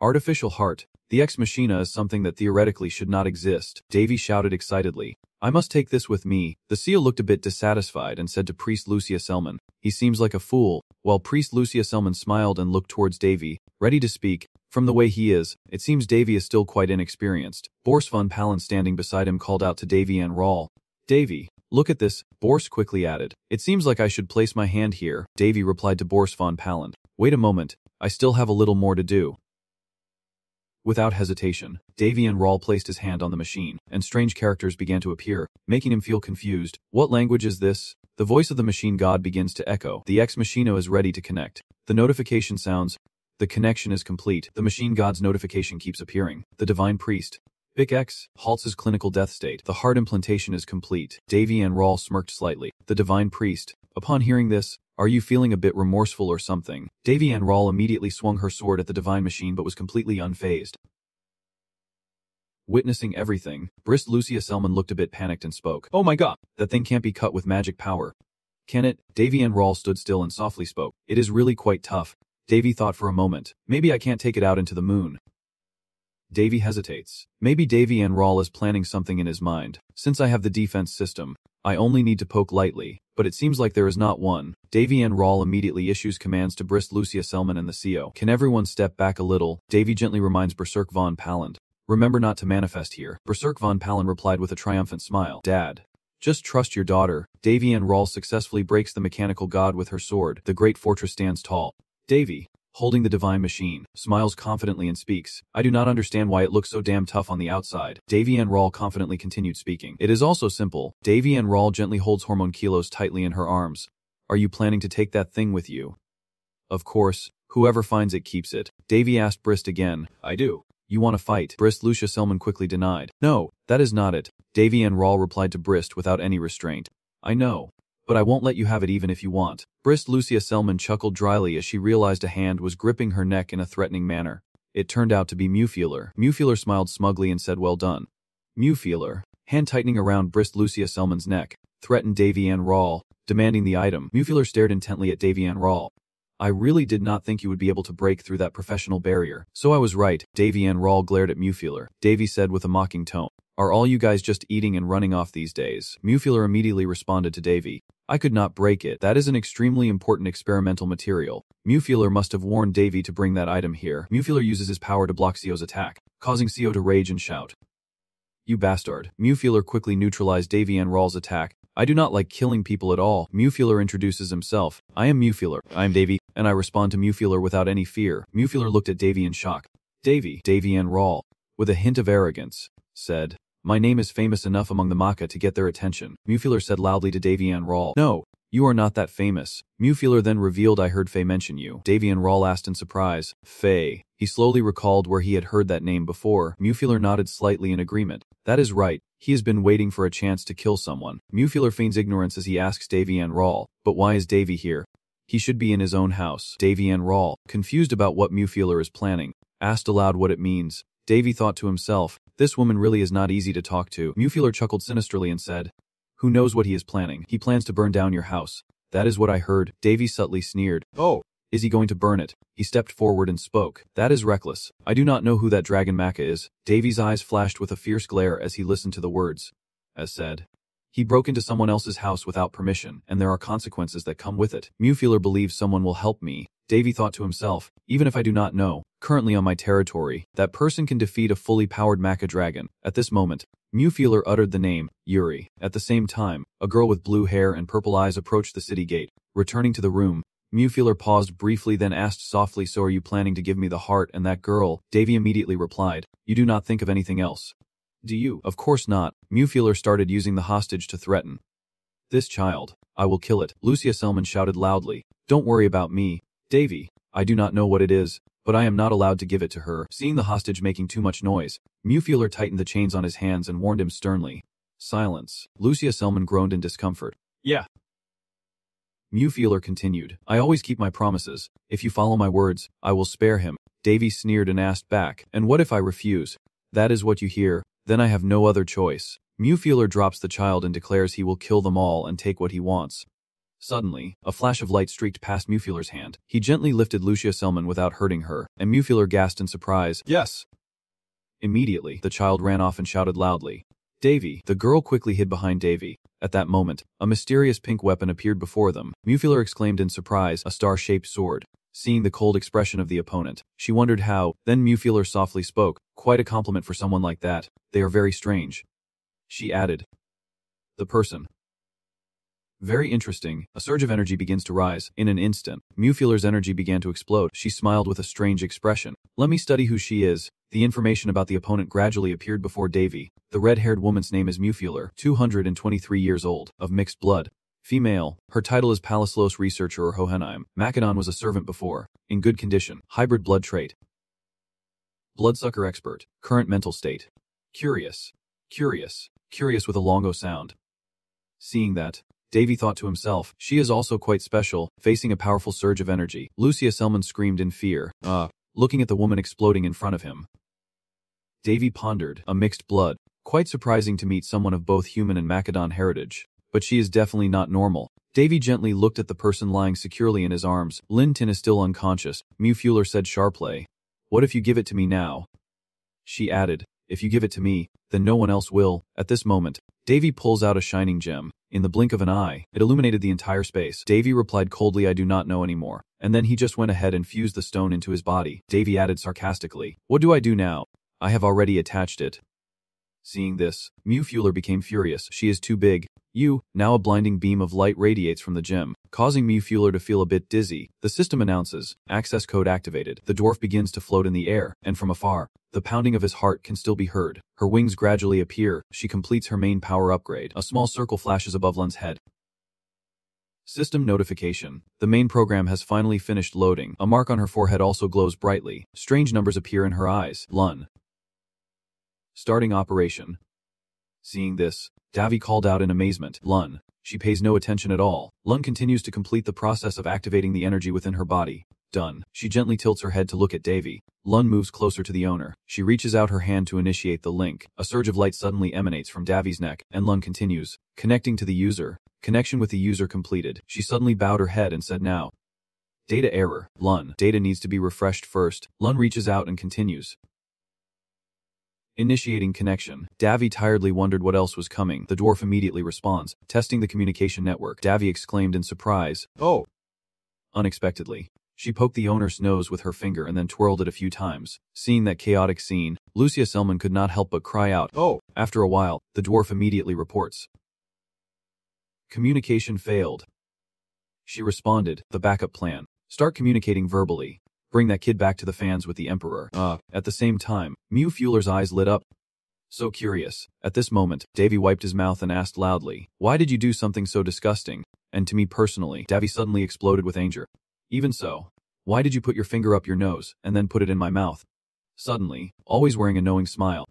Artificial heart. The ex machina is something that theoretically should not exist, Davy shouted excitedly. I must take this with me. The seal looked a bit dissatisfied and said to Priest Lucia Selman, he seems like a fool, while Priest Lucia Selman smiled and looked towards Davy, ready to speak. From the way he is, it seems Davy is still quite inexperienced. Boris von Paland standing beside him called out to Davy Ann Rawl. Davy, look at this, Boris quickly added. It seems like I should place my hand here, Davy replied to Boris von Paland. Wait a moment, I still have a little more to do. Without hesitation, Davy Ann Rawl placed his hand on the machine, and strange characters began to appear, making him feel confused. What language is this? The voice of the machine god begins to echo. The ex machina is ready to connect. The notification sounds. The connection is complete. The machine god's notification keeps appearing. The divine priest. Bic X halts his clinical death state. The heart implantation is complete. Davy Ann Rawl smirked slightly. The divine priest. Upon hearing this, are you feeling a bit remorseful or something? Davy Ann Rawl immediately swung her sword at the divine machine but was completely unfazed. Witnessing everything, Brist Lucia Selman looked a bit panicked and spoke. Oh my god, that thing can't be cut with magic power. Can it? Davy Ann Rawl stood still and softly spoke. It is really quite tough. Davy thought for a moment. Maybe I can't take it out into the moon. Davy hesitates. Maybe Davy Enroll is planning something in his mind. Since I have the defense system, I only need to poke lightly, but it seems like there is not one. Davy Enroll immediately issues commands to Brist, Lucia Selman and the CO. Can everyone step back a little? Davy gently reminds Berserk von Palland. Remember not to manifest here. Berserk von Palland replied with a triumphant smile. Dad. Just trust your daughter. Davy Enroll successfully breaks the mechanical god with her sword. The great fortress stands tall. Davy, holding the divine machine, smiles confidently and speaks. I do not understand why it looks so damn tough on the outside. Davy Enroll confidently continued speaking. It is also simple. Davy Enroll gently holds Hormone Kilos tightly in her arms. Are you planning to take that thing with you? Of course. Whoever finds it keeps it. Davy asked Brist again. I do. You want to fight? Brist. Lucia Selman quickly denied. No, that is not it. Davy Enroll replied to Brist without any restraint. I know. But I won't let you have it even if you want. Brist. Lucia Selman chuckled dryly as she realized a hand was gripping her neck in a threatening manner. It turned out to be Mewfeeler. Mewfeeler smiled smugly and said well done. Mewfeeler, hand tightening around Brist. Lucia Selman's neck, threatened Davy Enroll, demanding the item. Mewfeeler stared intently at Davy Enroll. I really did not think you would be able to break through that professional barrier. So I was right. Davy Enroll glared at Mewfeeler. Davy said with a mocking tone. Are all you guys just eating and running off these days? Mewfeeler immediately responded to Davy. I could not break it. That is an extremely important experimental material. Mewfeeler must have warned Davy to bring that item here. Mewfeeler uses his power to block CO's attack, causing CO to rage and shout. You bastard. Mewfeeler quickly neutralized Davy Enroll's attack. I do not like killing people at all. Mewfeeler introduces himself. I am Mewfeeler. I am Davy, and I respond to Mewfeeler without any fear. Mewfeeler looked at Davy in shock. Davy Enroll, with a hint of arrogance, said, my name is famous enough among the Maka to get their attention. Mewfeeler said loudly to Davy Enroll. No, you are not that famous. Mewfeeler then revealed I heard Faye mention you. Davy Enroll asked in surprise. Faye. He slowly recalled where he had heard that name before. Mewfeeler nodded slightly in agreement. That is right. He has been waiting for a chance to kill someone. Mewfeeler feigns ignorance as he asks Davy Enroll. But why is Davy here? He should be in his own house. Davy Enroll, confused about what Mewfeeler is planning, asked aloud what it means. Davy thought to himself, this woman really is not easy to talk to. Mewfeeler chuckled sinisterly and said, who knows what he is planning? He plans to burn down your house. That is what I heard. Davy subtly sneered. Oh, is he going to burn it? He stepped forward and spoke. That is reckless. I do not know who that dragon Maka is. Davy's eyes flashed with a fierce glare as he listened to the words. As said, he broke into someone else's house without permission, and there are consequences that come with it. Mewfeeler believes someone will help me. Davy thought to himself, even if I do not know, currently on my territory, that person can defeat a fully powered Maka dragon. At this moment, Mewfeeler uttered the name, Yuri. At the same time, a girl with blue hair and purple eyes approached the city gate. Returning to the room, Mewfeeler paused briefly then asked softly, so are you planning to give me the heart and that girl? Davy immediately replied, you do not think of anything else. Do you? Of course not. Mewfeeler started using the hostage to threaten. This child, I will kill it. Lucia Selman shouted loudly. Don't worry about me, Davy. I do not know what it is, but I am not allowed to give it to her. Seeing the hostage making too much noise, Mewfeeler tightened the chains on his hands and warned him sternly. Silence. Lucia Selman groaned in discomfort. Yeah. Mewfeeler continued. I always keep my promises. If you follow my words, I will spare him. Davy sneered and asked back. And what if I refuse? That is what you hear. Then I have no other choice. Mewfeeler drops the child and declares he will kill them all and take what he wants. Suddenly, a flash of light streaked past Mewfeeler's hand. He gently lifted Lucia Selman without hurting her, and Mewfeeler gasped in surprise. Yes. Immediately, the child ran off and shouted loudly. Davy. The girl quickly hid behind Davy. At that moment, a mysterious pink weapon appeared before them. Mewfeeler exclaimed in surprise, a star-shaped sword. Seeing the cold expression of the opponent, she wondered how. Then Mewfeeler softly spoke. Quite a compliment for someone like that. They are very strange. She added. The person. Very interesting. A surge of energy begins to rise. In an instant, Mewfeeler's energy began to explode. She smiled with a strange expression. Let me study who she is. The information about the opponent gradually appeared before Davy. The red-haired woman's name is Mewfeeler, 223 years old, of mixed blood. Female. Her title is Palislos Researcher or Hohenheim. Macedon was a servant before. In good condition. Hybrid blood trait. Bloodsucker expert. Current mental state. Curious. Curious. Curious with a longo sound. Seeing that, Davy thought to himself, she is also quite special, facing a powerful surge of energy. Lucia Selman screamed in fear, looking at the woman exploding in front of him. Davy pondered, a mixed blood. Quite surprising to meet someone of both human and Macedon heritage. But she is definitely not normal. Davy gently looked at the person lying securely in his arms. Lin Tin is still unconscious. Mewfeeler said sharply. What if you give it to me now? She added, if you give it to me, then no one else will. At this moment, Davy pulls out a shining gem. In the blink of an eye, it illuminated the entire space. Davy replied coldly, I do not know anymore. And then he just went ahead and fused the stone into his body. Davy added sarcastically, what do I do now? I have already attached it. Seeing this, Fuller became furious. She is too big. Now a blinding beam of light radiates from the gem, causing Fuller to feel a bit dizzy. The system announces, access code activated. The dwarf begins to float in the air, and from afar, the pounding of his heart can still be heard. Her wings gradually appear. She completes her main power upgrade. A small circle flashes above Lun's head. System notification. The main program has finally finished loading. A mark on her forehead also glows brightly. Strange numbers appear in her eyes. Lun. Starting operation. Seeing this, Davy called out in amazement. Lun. She pays no attention at all. Lun continues to complete the process of activating the energy within her body. Done. She gently tilts her head to look at Davy. Lun moves closer to the owner. She reaches out her hand to initiate the link. A surge of light suddenly emanates from Davy's neck, and Lun continues, connecting to the user. Connection with the user completed. She suddenly bowed her head and said now. Data error. Lun. Data needs to be refreshed first. Lun reaches out and continues. Initiating connection. Davy tiredly wondered what else was coming. The dwarf immediately responds, testing the communication network. Davy exclaimed in surprise. Oh! Unexpectedly, she poked the owner's nose with her finger and then twirled it a few times. Seeing that chaotic scene, Lucia Selman could not help but cry out. Oh! After a while, the dwarf immediately reports. Communication failed. She responded, the backup plan. Start communicating verbally. Bring that kid back to the fans with the Emperor. At the same time, Fuller's eyes lit up. So curious. At this moment, Davy wiped his mouth and asked loudly, why did you do something so disgusting? And to me personally, Davy suddenly exploded with anger. Even so, why did you put your finger up your nose and then put it in my mouth? Suddenly, always wearing a knowing smile,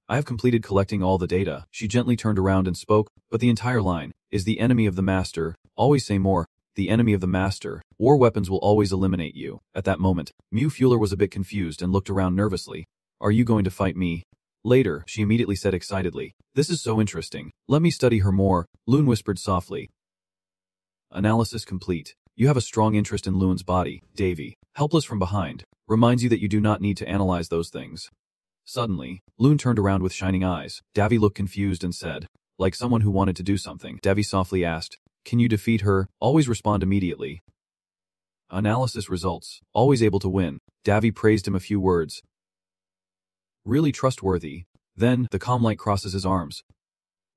I have completed collecting all the data. She gently turned around and spoke, but the entire line is the enemy of the master. Always say more. The enemy of the master. War weapons will always eliminate you. At that moment, Fuller was a bit confused and looked around nervously. Are you going to fight me? Later, she immediately said excitedly, this is so interesting. Let me study her more. Lun whispered softly. Analysis complete. You have a strong interest in Lun's body. Davy, helpless from behind, reminds you that you do not need to analyze those things. Suddenly, Lun turned around with shining eyes. Davy looked confused and said, like someone who wanted to do something. Davy softly asked, can you defeat her? Always respond immediately. Analysis results. Always able to win. Davy praised him a few words. Really trustworthy. Then, the calm light crosses his arms.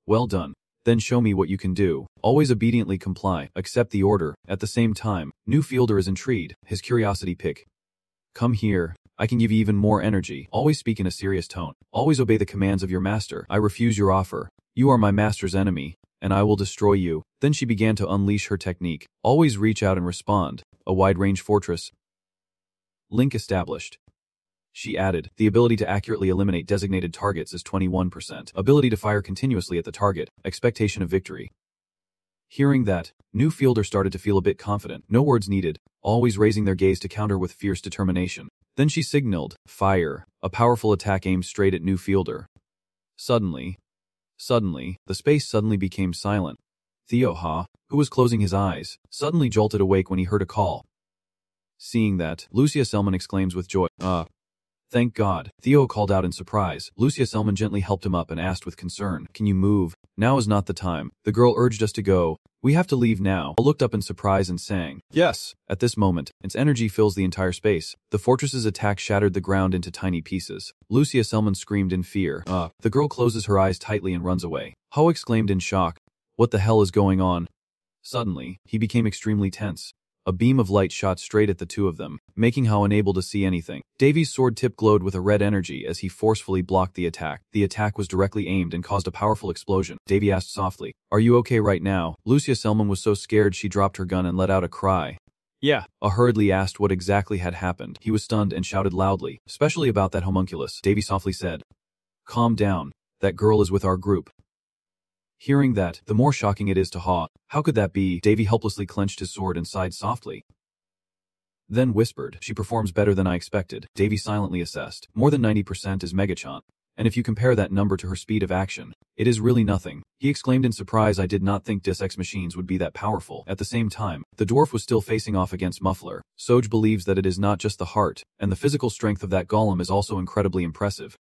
Well done. Then show me what you can do. Always obediently comply. Accept the order. At the same time, Fielder is intrigued. His curiosity pick. Come here. I can give you even more energy. Always speak in a serious tone. Always obey the commands of your master. I refuse your offer. You are my master's enemy, and I will destroy you. Then she began to unleash her technique. Always reach out and respond. A wide-range fortress. Link established. She added, the ability to accurately eliminate designated targets is 21%. Ability to fire continuously at the target. Expectation of victory. Hearing that, Fielder started to feel a bit confident. No words needed. Always raising their gaze to counter with fierce determination. Then she signaled, fire. A powerful attack aimed straight at Fielder. Suddenly, the space suddenly became silent. Theo, who was closing his eyes, suddenly jolted awake when he heard a call. Seeing that, Lucia Selman exclaims with joy, thank God. Theo called out in surprise. Lucia Selman gently helped him up and asked with concern, can you move? Now is not the time. The girl urged us to go. We have to leave now. I looked up in surprise and sang, yes. At this moment, its energy fills the entire space. The fortress's attack shattered the ground into tiny pieces. Lucia Selman screamed in fear. The girl closes her eyes tightly and runs away. Ho exclaimed in shock. What the hell is going on? Suddenly, he became extremely tense. A beam of light shot straight at the two of them, making Ho unable to see anything. Davy's sword tip glowed with a red energy as he forcefully blocked the attack. The attack was directly aimed and caused a powerful explosion. Davy asked softly, are you okay right now? Lucia Selman was so scared she dropped her gun and let out a cry. Yeah. A hurriedly asked what exactly had happened. He was stunned and shouted loudly, especially about that homunculus. Davy softly said, calm down. That girl is with our group. Hearing that, the more shocking it is to Ha. How could that be? Davy helplessly clenched his sword and sighed softly. Then whispered, she performs better than I expected. Davy silently assessed. More than 90% is megachant. and if you compare that number to her speed of action, it is really nothing. He exclaimed in surprise. I did not think Dis-X machines would be that powerful. At the same time, the dwarf was still facing off against Muffler. Soj believes that it is not just the heart, and the physical strength of that golem is also incredibly impressive.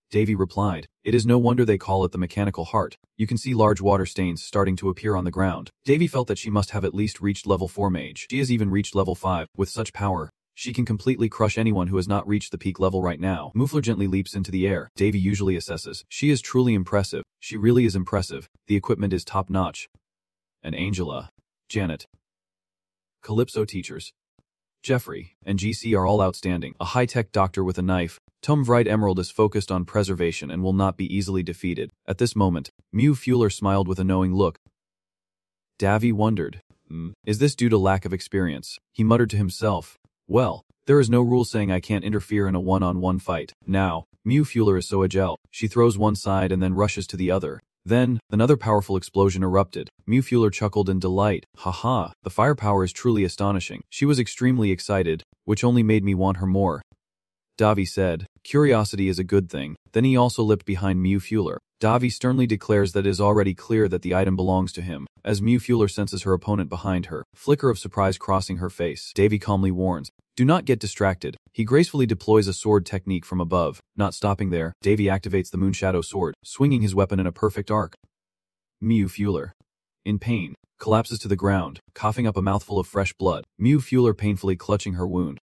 Davy replied, it is no wonder they call it the mechanical heart. You can see large water stains starting to appear on the ground. Davy felt that she must have at least reached level 4 mage. She has even reached level 5. With such power, she can completely crush anyone who has not reached the peak level right now. Muffler gently leaps into the air. Davy usually assesses. She is truly impressive. She really is impressive. The equipment is top-notch. And Angela, Janet, Calypso teachers, Jeffrey, and GC are all outstanding. A high-tech doctor with a knife, Tom Vride Emerald is focused on preservation and will not be easily defeated. At this moment, Mew Fueler smiled with a knowing look. Davy wondered, is this due to lack of experience? He muttered to himself, well, there is no rule saying I can't interfere in a one-on-one fight. Now, Mew Fueler is so agile, she throws one side and then rushes to the other. Then, another powerful explosion erupted. Mew Fueler chuckled in delight. Haha, the firepower is truly astonishing. She was extremely excited, which only made me want her more. Davy said, curiosity is a good thing. Then he also leapt behind Mew Fueler. Davy sternly declares that it is already clear that the item belongs to him. As Mew Fueler senses her opponent behind her, flicker of surprise crossing her face, Davy calmly warns, do not get distracted. He gracefully deploys a sword technique from above. Not stopping there, Davy activates the Moonshadow sword, swinging his weapon in a perfect arc. Mew Fueler, in pain, collapses to the ground, coughing up a mouthful of fresh blood. Mew Fueler painfully clutching her wound,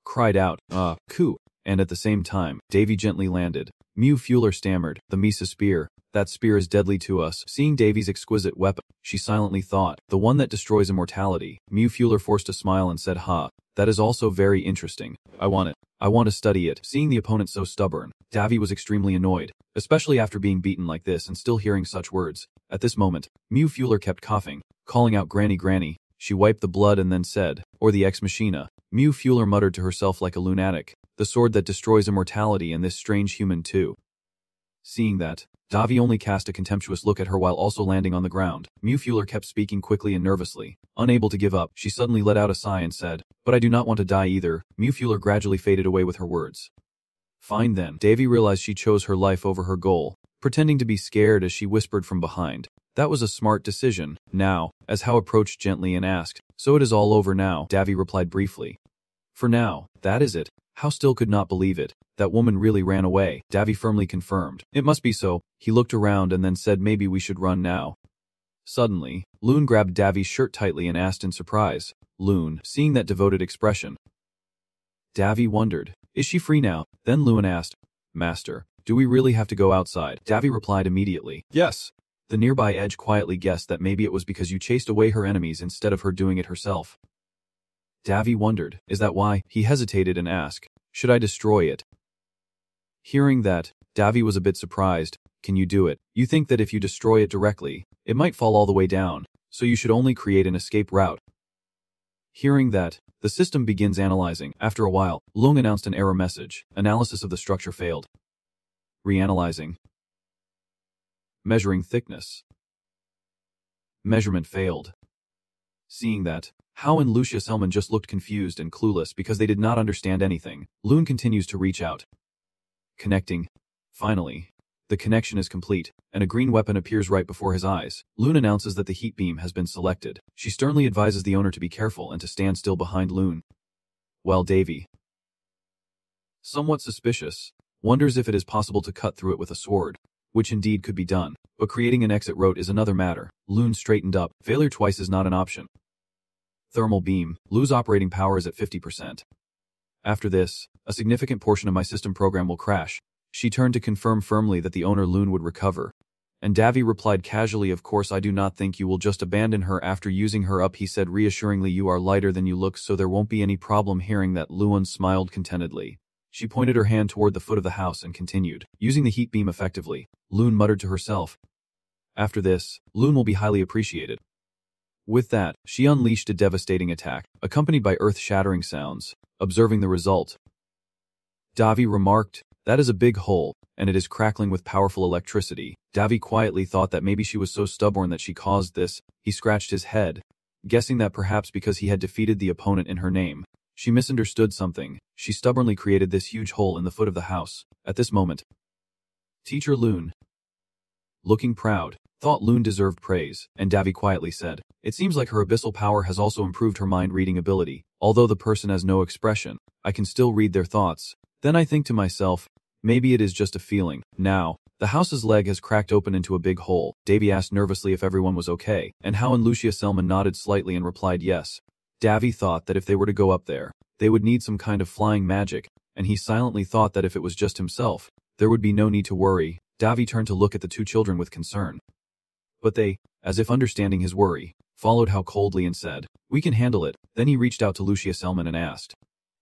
cried out, Ku, and at the same time, Davy gently landed. Mew Fueler stammered, the Misa spear. That spear is deadly to us. Seeing Davy's exquisite weapon, she silently thought, the one that destroys immortality. Mew Fueler forced a smile and said, that is also very interesting. I want it. I want to study it. Seeing the opponent so stubborn, Davy was extremely annoyed, especially after being beaten like this and still hearing such words. At this moment, Mew Fueler kept coughing, calling out Granny Granny. She wiped the blood and then said, or the Ex Machina. Mew Fueler muttered to herself like a lunatic, the sword that destroys immortality and this strange human too. Seeing that, Davy only cast a contemptuous look at her while also landing on the ground. Mew Fueler kept speaking quickly and nervously. Unable to give up, she suddenly let out a sigh and said, but I do not want to die either. Mew Fueler gradually faded away with her words. Fine then. Davy realized she chose her life over her goal, pretending to be scared as she whispered from behind. That was a smart decision. Now, as Hao approached gently and asked, so it is all over now? Davy replied briefly. For now, that is it. Hao still could not believe it. That woman really ran away. Davy firmly confirmed. It must be so. He looked around and then said maybe we should run now. Suddenly, Loon grabbed Davy's shirt tightly and asked in surprise. Loon, seeing that devoted expression. Davy wondered, is she free now? Then Loon asked, Master, do we really have to go outside? Davy replied immediately, yes. The nearby edge quietly guessed that maybe it was because you chased away her enemies instead of her doing it herself. Davy wondered, is that why? He hesitated and asked, should I destroy it? Hearing that, Davy was a bit surprised. Can you do it? You think that if you destroy it directly, it might fall all the way down, so you should only create an escape route. Hearing that, the system begins analyzing. After a while, Lung announced an error message. Analysis of the structure failed. Reanalyzing. Measuring thickness. Measurement failed. Seeing that, Hao and Lucius Elman just looked confused and clueless because they did not understand anything. Loon continues to reach out. Connecting. Finally, the connection is complete, and a green weapon appears right before his eyes. Loon announces that the heat beam has been selected. She sternly advises the owner to be careful and to stand still behind Loon. While Davy, somewhat suspicious, wonders if it is possible to cut through it with a sword, which indeed could be done, but creating an exit route is another matter. Loon straightened up. Failure twice is not an option. Thermal beam. Lose operating power is at 50%. After this, a significant portion of my system program will crash. She turned to confirm firmly that the owner Loon would recover. And Davy replied casually, of course I do not think you will just abandon her after using her up. He said reassuringly, you are lighter than you look, so there won't be any problem. Hearing that, Luan smiled contentedly. She pointed her hand toward the foot of the house and continued, using the heat beam effectively. Loon muttered to herself. After this, Loon will be highly appreciated. With that, she unleashed a devastating attack, accompanied by earth-shattering sounds. Observing the result, Davy remarked, that is a big hole, and it is crackling with powerful electricity. Davy quietly thought that maybe she was so stubborn that she caused this. He scratched his head, guessing that perhaps because he had defeated the opponent in her name, she misunderstood something. She stubbornly created this huge hole in the foot of the house. At this moment, Teacher Loon. Looking proud, thought Loon deserved praise, and Davy quietly said, "It seems like her abyssal power has also improved her mind-reading ability. Although the person has no expression, I can still read their thoughts." Then I think to myself, maybe it is just a feeling. Now, the house's leg has cracked open into a big hole. Davy asked nervously if everyone was okay, and Hal and Lucia Selman nodded slightly and replied yes. Davy thought that if they were to go up there, they would need some kind of flying magic, and he silently thought that if it was just himself, there would be no need to worry. Davy turned to look at the two children with concern. But they, as if understanding his worry, followed Hal coldly and said, "We can handle it." Then he reached out to Lucia Selman and asked,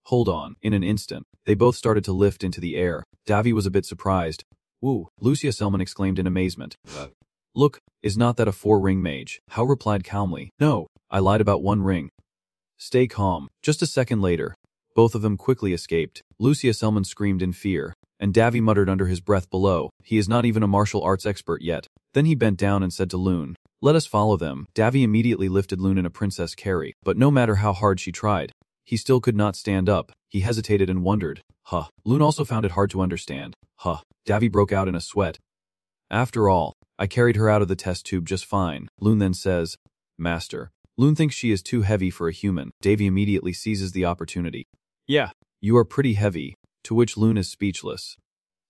"Hold on." In an instant, they both started to lift into the air. Davy was a bit surprised. "Woo," Lucia Selman exclaimed in amazement. "Look, is not that a 4-ring mage?" Hal replied calmly. "No, I lied about 1 ring." "Stay calm." Just a second later, both of them quickly escaped. Lucia Selman screamed in fear, and Davy muttered under his breath below, "He is not even a martial arts expert yet." Then he bent down and said to Loon, "Let us follow them." Davy immediately lifted Loon in a princess carry, but no matter how hard she tried, he still could not stand up. He hesitated and wondered. Loon also found it hard to understand. Davy broke out in a sweat. "After all, I carried her out of the test tube just fine." Loon then says, "Master." Loon thinks she is too heavy for a human. Davy immediately seizes the opportunity. "Yeah, you are pretty heavy," to which Loon is speechless.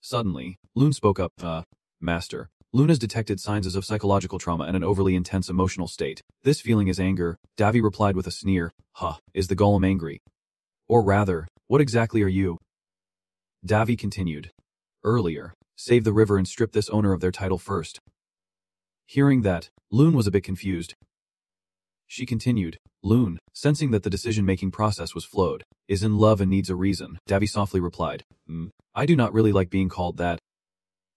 Suddenly, Loon spoke up, "Master." Loon has detected signs of psychological trauma and an overly intense emotional state. This feeling is anger. Davy replied with a sneer, "Is the golem angry? Or rather, what exactly are you?" Davy continued, "Earlier, save the river and strip this owner of their title first." Hearing that, Loon was a bit confused. She continued, "Loon, sensing that the decision-making process was flowed, is in love and needs a reason." Davy softly replied, "I do not really like being called that.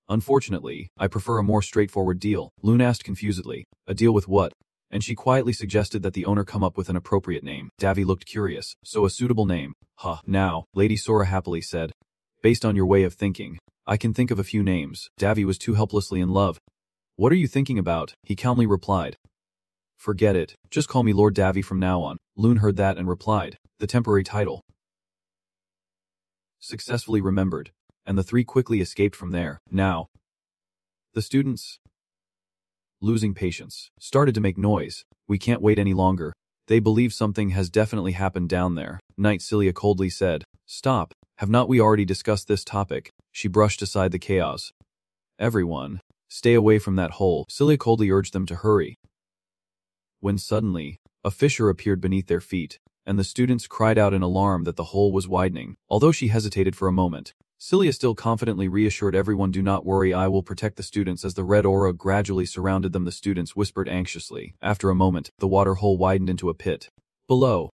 Unfortunately, I prefer a more straightforward deal." Loon asked confusedly, "A deal with what?" And she quietly suggested that the owner come up with an appropriate name. Davy looked curious. "So a suitable name." Now, Lady Sora happily said, "Based on your way of thinking, I can think of a few names." Davy was too helplessly in love. "What are you thinking about?" he calmly replied. "Forget it. Just call me Lord Davy from now on." Loon heard that and replied, "The temporary title." Successfully remembered, and the three quickly escaped from there. Now, the students, losing patience, started to make noise. "We can't wait any longer. They believe something has definitely happened down there." Knight Cilia coldly said, "Stop. Have not we already discussed this topic?" She brushed aside the chaos. "Everyone, stay away from that hole." Cilia coldly urged them to hurry. When suddenly, a fissure appeared beneath their feet, and the students cried out in alarm that the hole was widening. Although she hesitated for a moment, Cilia still confidently reassured everyone, "Do not worry, I will protect the students." As the red aura gradually surrounded them, the students whispered anxiously. After a moment, the water hole widened into a pit. Below,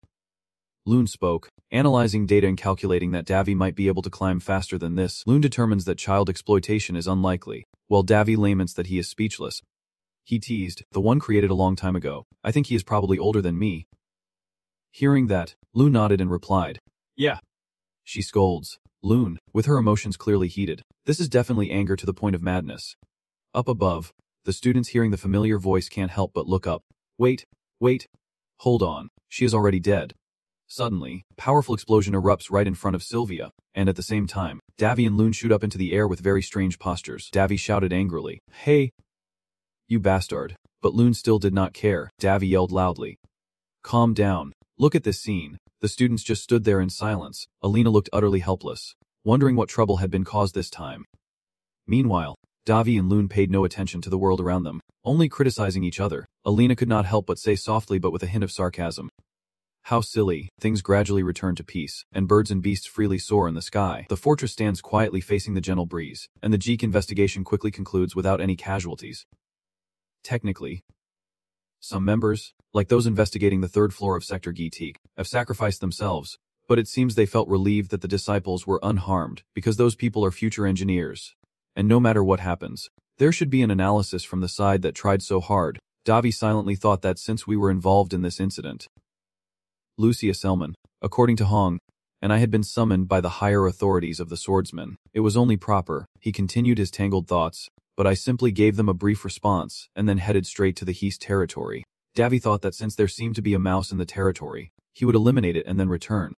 Loon spoke, analyzing data and calculating that Davy might be able to climb faster than this. Loon determines that child exploitation is unlikely, while Davy laments that he is speechless. He teased, "The one created a long time ago. I think he is probably older than me." Hearing that, Loon nodded and replied, "Yeah." She scolds Loon, with her emotions clearly heated. This is definitely anger to the point of madness. Up above, the students hearing the familiar voice can't help but look up. Wait. Hold on, she is already dead." Suddenly, powerful explosion erupts right in front of Sylvia, and at the same time, Davy and Loon shoot up into the air with very strange postures. Davy shouted angrily, "Hey, you bastard." But Loon still did not care. Davy yelled loudly, "Calm down. Look at this scene." The students just stood there in silence. Alina looked utterly helpless, wondering what trouble had been caused this time. Meanwhile, Davy and Loon paid no attention to the world around them, only criticizing each other. Alina could not help but say softly but with a hint of sarcasm, "How silly." Things gradually return to peace, and birds and beasts freely soar in the sky. The fortress stands quietly facing the gentle breeze, and the Jeek investigation quickly concludes without any casualties. Technically, some members, like those investigating the 3rd floor of Sector Geetik, have sacrificed themselves, but it seems they felt relieved that the disciples were unharmed, because those people are future engineers. And no matter what happens, there should be an analysis from the side that tried so hard. Davy silently thought that since we were involved in this incident, Lucia Selman, according to Hong, and I had been summoned by the higher authorities of the swordsmen, it was only proper. He continued his tangled thoughts, but I simply gave them a brief response, and then headed straight to the Heast territory. Davy thought that since there seemed to be a mouse in the territory, he would eliminate it and then return.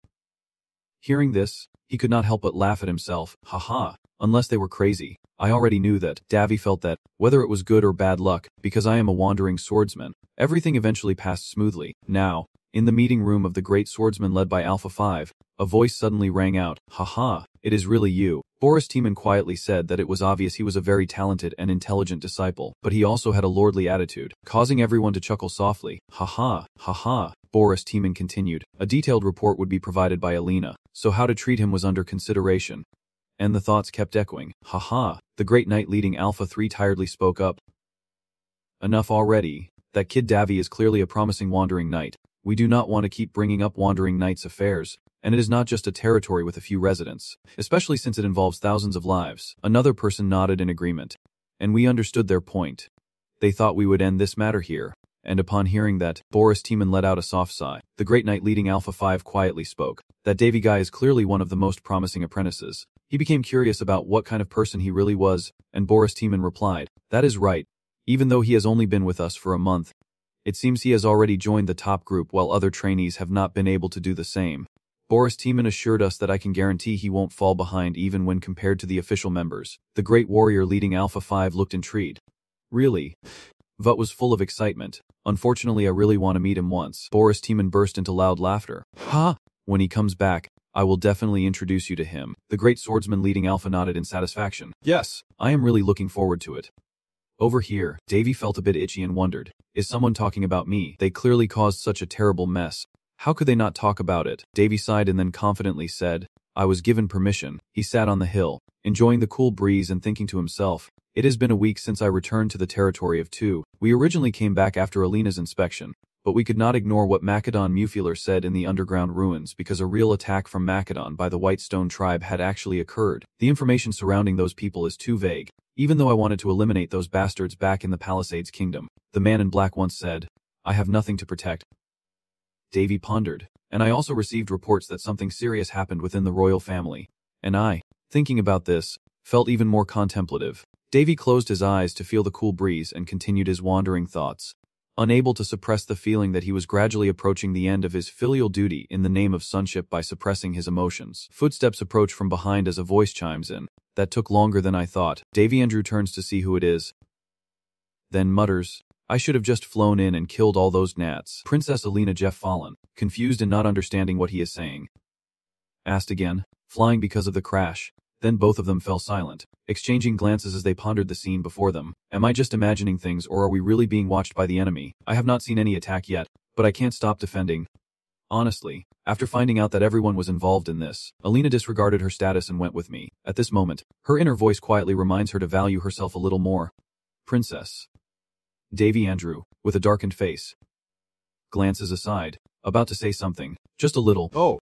Hearing this, he could not help but laugh at himself. "Haha, unless they were crazy. I already knew that. Davy felt that, whether it was good or bad luck, because I am a wandering swordsman. Everything eventually passed smoothly. Now, in the meeting room of the great swordsman led by Alpha 5, a voice suddenly rang out. Haha, it is really you. Boris Tiemann quietly said that it was obvious he was a very talented and intelligent disciple, but he also had a lordly attitude, causing everyone to chuckle softly. Haha, haha. Boris Tiemann continued. A detailed report would be provided by Alina, so how to treat him was under consideration. And the thoughts kept echoing. Haha. The great knight leading Alpha 3 tiredly spoke up. Enough already. That kid Davy is clearly a promising wandering knight. We do not want to keep bringing up wandering knights' affairs. And it is not just a territory with a few residents, especially since it involves thousands of lives. Another person nodded in agreement. And we understood their point. They thought we would end this matter here. And upon hearing that, Boris Tiemann let out a soft sigh. The great knight leading Alpha 5 quietly spoke. That Davy guy is clearly one of the most promising apprentices. He became curious about what kind of person he really was, and Boris Tiemann replied, that is right. Even though he has only been with us for a month, it seems he has already joined the top group while other trainees have not been able to do the same. Boris Tiemann assured us that I can guarantee he won't fall behind even when compared to the official members. The great warrior leading Alpha 5 looked intrigued. Really? Vut was full of excitement. Unfortunately, I really want to meet him once. Boris Tiemann burst into loud laughter. Ha! When he comes back, I will definitely introduce you to him. The great swordsman leading Alpha nodded in satisfaction. Yes, I am really looking forward to it. Over here, Davy felt a bit itchy and wondered, is someone talking about me? They clearly caused such a terrible mess. How could they not talk about it? Davy sighed and then confidently said, I was given permission. He sat on the hill, enjoying the cool breeze and thinking to himself, it has been a week since I returned to the territory of 2. We originally came back after Alina's inspection, but we could not ignore what Macedon Mufiler said in the underground ruins because a real attack from Macedon by the Whitestone tribe had actually occurred. The information surrounding those people is too vague, even though I wanted to eliminate those bastards back in the Palisades Kingdom. The man in black once said, I have nothing to protect. Davy pondered, and I also received reports that something serious happened within the royal family. And I, thinking about this, felt even more contemplative. Davy closed his eyes to feel the cool breeze and continued his wandering thoughts, unable to suppress the feeling that he was gradually approaching the end of his filial duty in the name of sonship by suppressing his emotions. Footsteps approach from behind as a voice chimes in. That took longer than I thought. Davy Andrew turns to see who it is. Then mutters, I should have just flown in and killed all those gnats. Princess Alina Jeff Fallen, confused and not understanding what he is saying, asked again, flying because of the crash. Then both of them fell silent, exchanging glances as they pondered the scene before them. Am I just imagining things or are we really being watched by the enemy? I have not seen any attack yet, but I can't stop defending. Honestly, after finding out that everyone was involved in this, Alina disregarded her status and went with me. At this moment, her inner voice quietly reminds her to value herself a little more. Princess. Davy Andrew, with a darkened face, glances aside, about to say something, just a little. Oh.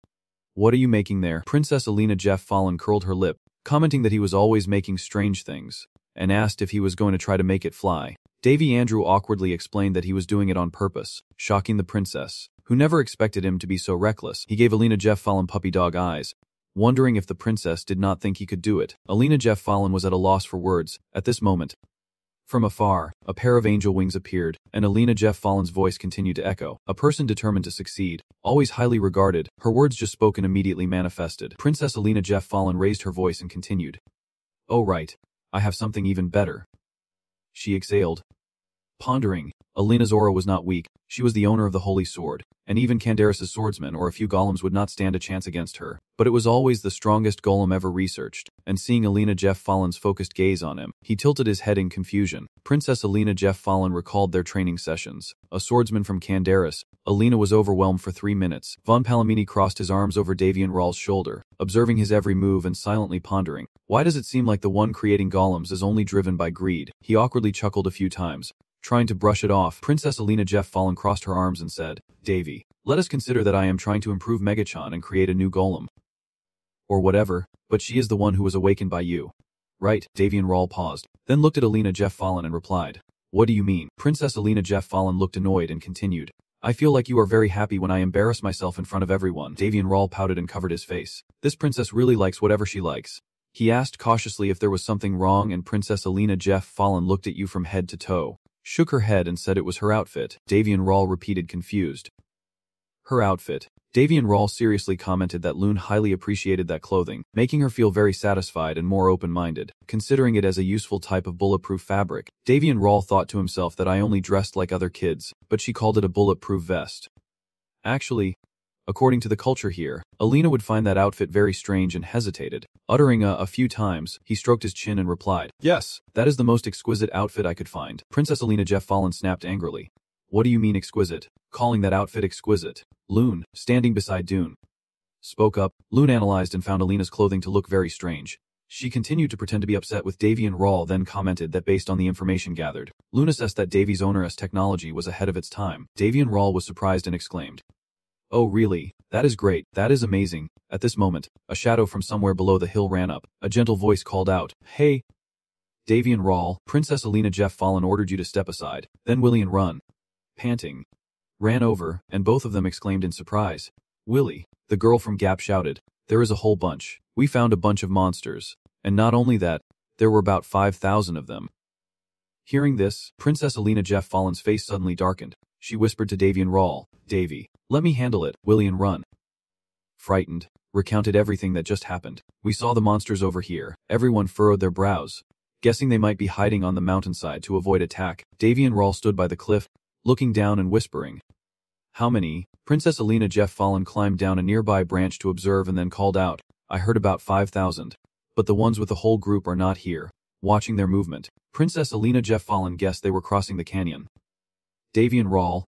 What are you making there? Princess Alina Jeff Fallen curled her lip, commenting that he was always making strange things, and asked if he was going to try to make it fly. Davy Andrew awkwardly explained that he was doing it on purpose, shocking the princess, who never expected him to be so reckless. He gave Alina Jeff Fallen puppy dog eyes, wondering if the princess did not think he could do it. Alina Jeff Fallen was at a loss for words. At this moment, from afar, a pair of angel wings appeared, and Alina Jeff Fallen's voice continued to echo. A person determined to succeed, always highly regarded, her words just spoken immediately manifested. Princess Alina Jeff Fallen raised her voice and continued. Oh right, I have something even better. She exhaled. Pondering, Alina's aura was not weak, she was the owner of the Holy Sword, and even Candaris' swordsmen or a few golems would not stand a chance against her. But it was always the strongest golem ever researched, and seeing Alina Jeff Fallen's focused gaze on him, he tilted his head in confusion. Princess Alina Jeff Fallen recalled their training sessions. A swordsman from Candaris, Alina was overwhelmed for 3 minutes. Von Palamini crossed his arms over Davian Rawl's shoulder, observing his every move and silently pondering. Why does it seem like the one creating golems is only driven by greed? He awkwardly chuckled a few times, trying to brush it off. Princess Alina Jeff Fallen crossed her arms and said, Davy, let us consider that I am trying to improve Megachan and create a new golem. Or whatever, but she is the one who was awakened by you. Right? Davian Rawl paused, then looked at Alina Jeff Fallen and replied, What do you mean? Princess Alina Jeff Fallen looked annoyed and continued, I feel like you are very happy when I embarrass myself in front of everyone. Davian Rawl pouted and covered his face. This princess really likes whatever she likes. He asked cautiously if there was something wrong, and Princess Alina Jeff Fallen looked at you from head to toe, shook her head and said it was her outfit. Davian Rawl repeated confused. Her outfit. Davian Rawl seriously commented that Loon highly appreciated that clothing, making her feel very satisfied and more open-minded, considering it as a useful type of bulletproof fabric. Davian Rawl thought to himself that I only dressed like other kids, but she called it a bulletproof vest. Actually, according to the culture here, Alina would find that outfit very strange and hesitated. Uttering a few times, he stroked his chin and replied, "Yes, that is the most exquisite outfit I could find." Princess Alina Jeff Fallen snapped angrily. "What do you mean exquisite? Calling that outfit exquisite?" Loon, standing beside Dune, spoke up. Loon analyzed and found Alina's clothing to look very strange. She continued to pretend to be upset with Davian Rawl, then commented that based on the information gathered, Loon assessed that Davy's owner's technology was ahead of its time. Davian Rawl was surprised and exclaimed, "Oh really? That is great, that is amazing." At this moment, a shadow from somewhere below the hill ran up. A gentle voice called out, "Hey!" Davian Rawl, Princess Alina Jeff Fallen ordered you to step aside. Then Willie and Run, panting, ran over, and both of them exclaimed in surprise. "Willie!" The girl from Gap shouted, "There is a whole bunch. We found a bunch of monsters. And not only that, there were about 5,000 of them." Hearing this, Princess Alina Jeff Fallen's face suddenly darkened. She whispered to Davian Rawl, "Davy, let me handle it." Willie and Run, frightened, recounted everything that just happened. "We saw the monsters over here." Everyone furrowed their brows, guessing they might be hiding on the mountainside to avoid attack. Davian Rawl stood by the cliff, looking down and whispering, "How many?" Princess Alina Jeff Fallen climbed down a nearby branch to observe and then called out, "I heard about 5,000. But the ones with the whole group are not here." Watching their movement, Princess Alina Jeff Fallen guessed they were crossing the canyon. Davian Rawl,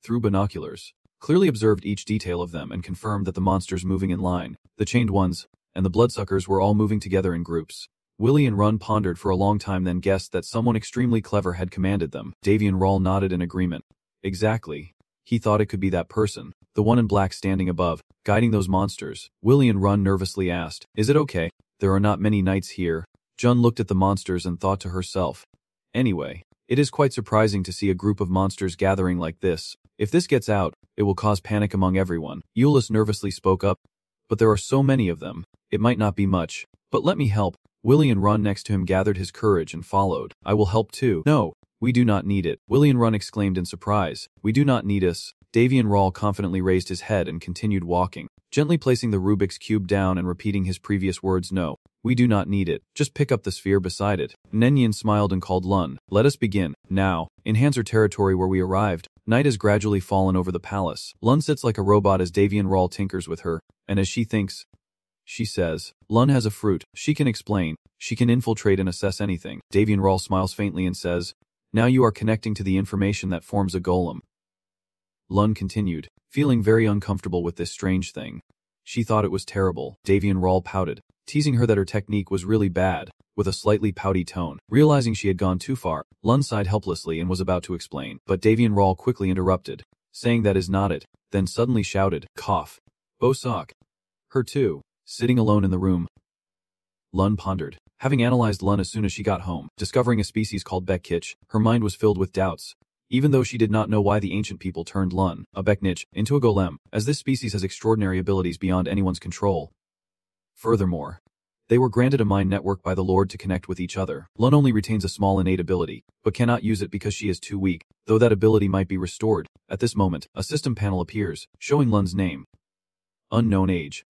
through binoculars, clearly observed each detail of them and confirmed that the monsters moving in line, the chained ones, and the bloodsuckers were all moving together in groups. Willie and Run pondered for a long time, then guessed that someone extremely clever had commanded them. Davian Rawl nodded in agreement. Exactly. He thought it could be that person, the one in black standing above, guiding those monsters. Willie and Run nervously asked, "Is it okay? There are not many knights here." Jun looked at the monsters and thought to herself, "Anyway, it is quite surprising to see a group of monsters gathering like this. If this gets out, it will cause panic among everyone." Euless nervously spoke up, "But there are so many of them. It might not be much, but let me help." Willie and Run next to him gathered his courage and followed. "I will help too." "No, we do not need it." Willie and Run exclaimed in surprise. "We do not need us." Davian Rawl confidently raised his head and continued walking, gently placing the Rubik's Cube down and repeating his previous words. "No, we do not need it. Just pick up the sphere beside it." Nenyan smiled and called Lun, "Let us begin. Now, in Hanser territory where we arrived, night has gradually fallen over the palace. Lun sits like a robot as Davian Rawl tinkers with her, and as she thinks, she says, "Lun has a fruit. She can explain. She can infiltrate and assess anything." Davian Rawl smiles faintly and says, "Now you are connecting to the information that forms a golem." Lun continued, feeling very uncomfortable with this strange thing. She thought it was terrible. Davian Rawl pouted, teasing her that her technique was really bad, with a slightly pouty tone. Realizing she had gone too far, Lun sighed helplessly and was about to explain, but Davian Rawl quickly interrupted, saying that is not it, then suddenly shouted, "Cough. Bosak." Her too. Sitting alone in the room, Lun pondered. Having analyzed Lun as soon as she got home, discovering a species called Bekkich, her mind was filled with doubts. Even though she did not know why the ancient people turned Lun, a Bekkich, into a golem, as this species has extraordinary abilities beyond anyone's control. Furthermore, they were granted a mind network by the Lord to connect with each other. Lun only retains a small innate ability, but cannot use it because she is too weak, though that ability might be restored. At this moment, a system panel appears, showing Lun's name. Unknown age.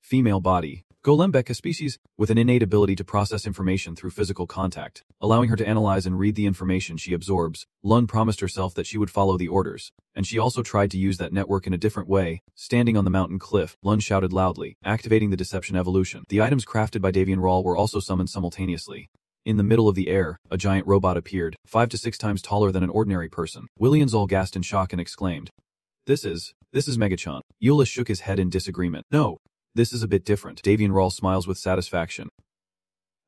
Female body. Golembeka species, with an innate ability to process information through physical contact, allowing her to analyze and read the information she absorbs. Lun promised herself that she would follow the orders, and she also tried to use that network in a different way. Standing on the mountain cliff, Lun shouted loudly, activating the deception evolution. The items crafted by Davian Rawl were also summoned simultaneously. In the middle of the air, a giant robot appeared, 5 to 6 times taller than an ordinary person. Williams all gasped in shock and exclaimed, This is Megachan." Euless shook his head in disagreement. "No. This is a bit different." Davian Rawl smiles with satisfaction.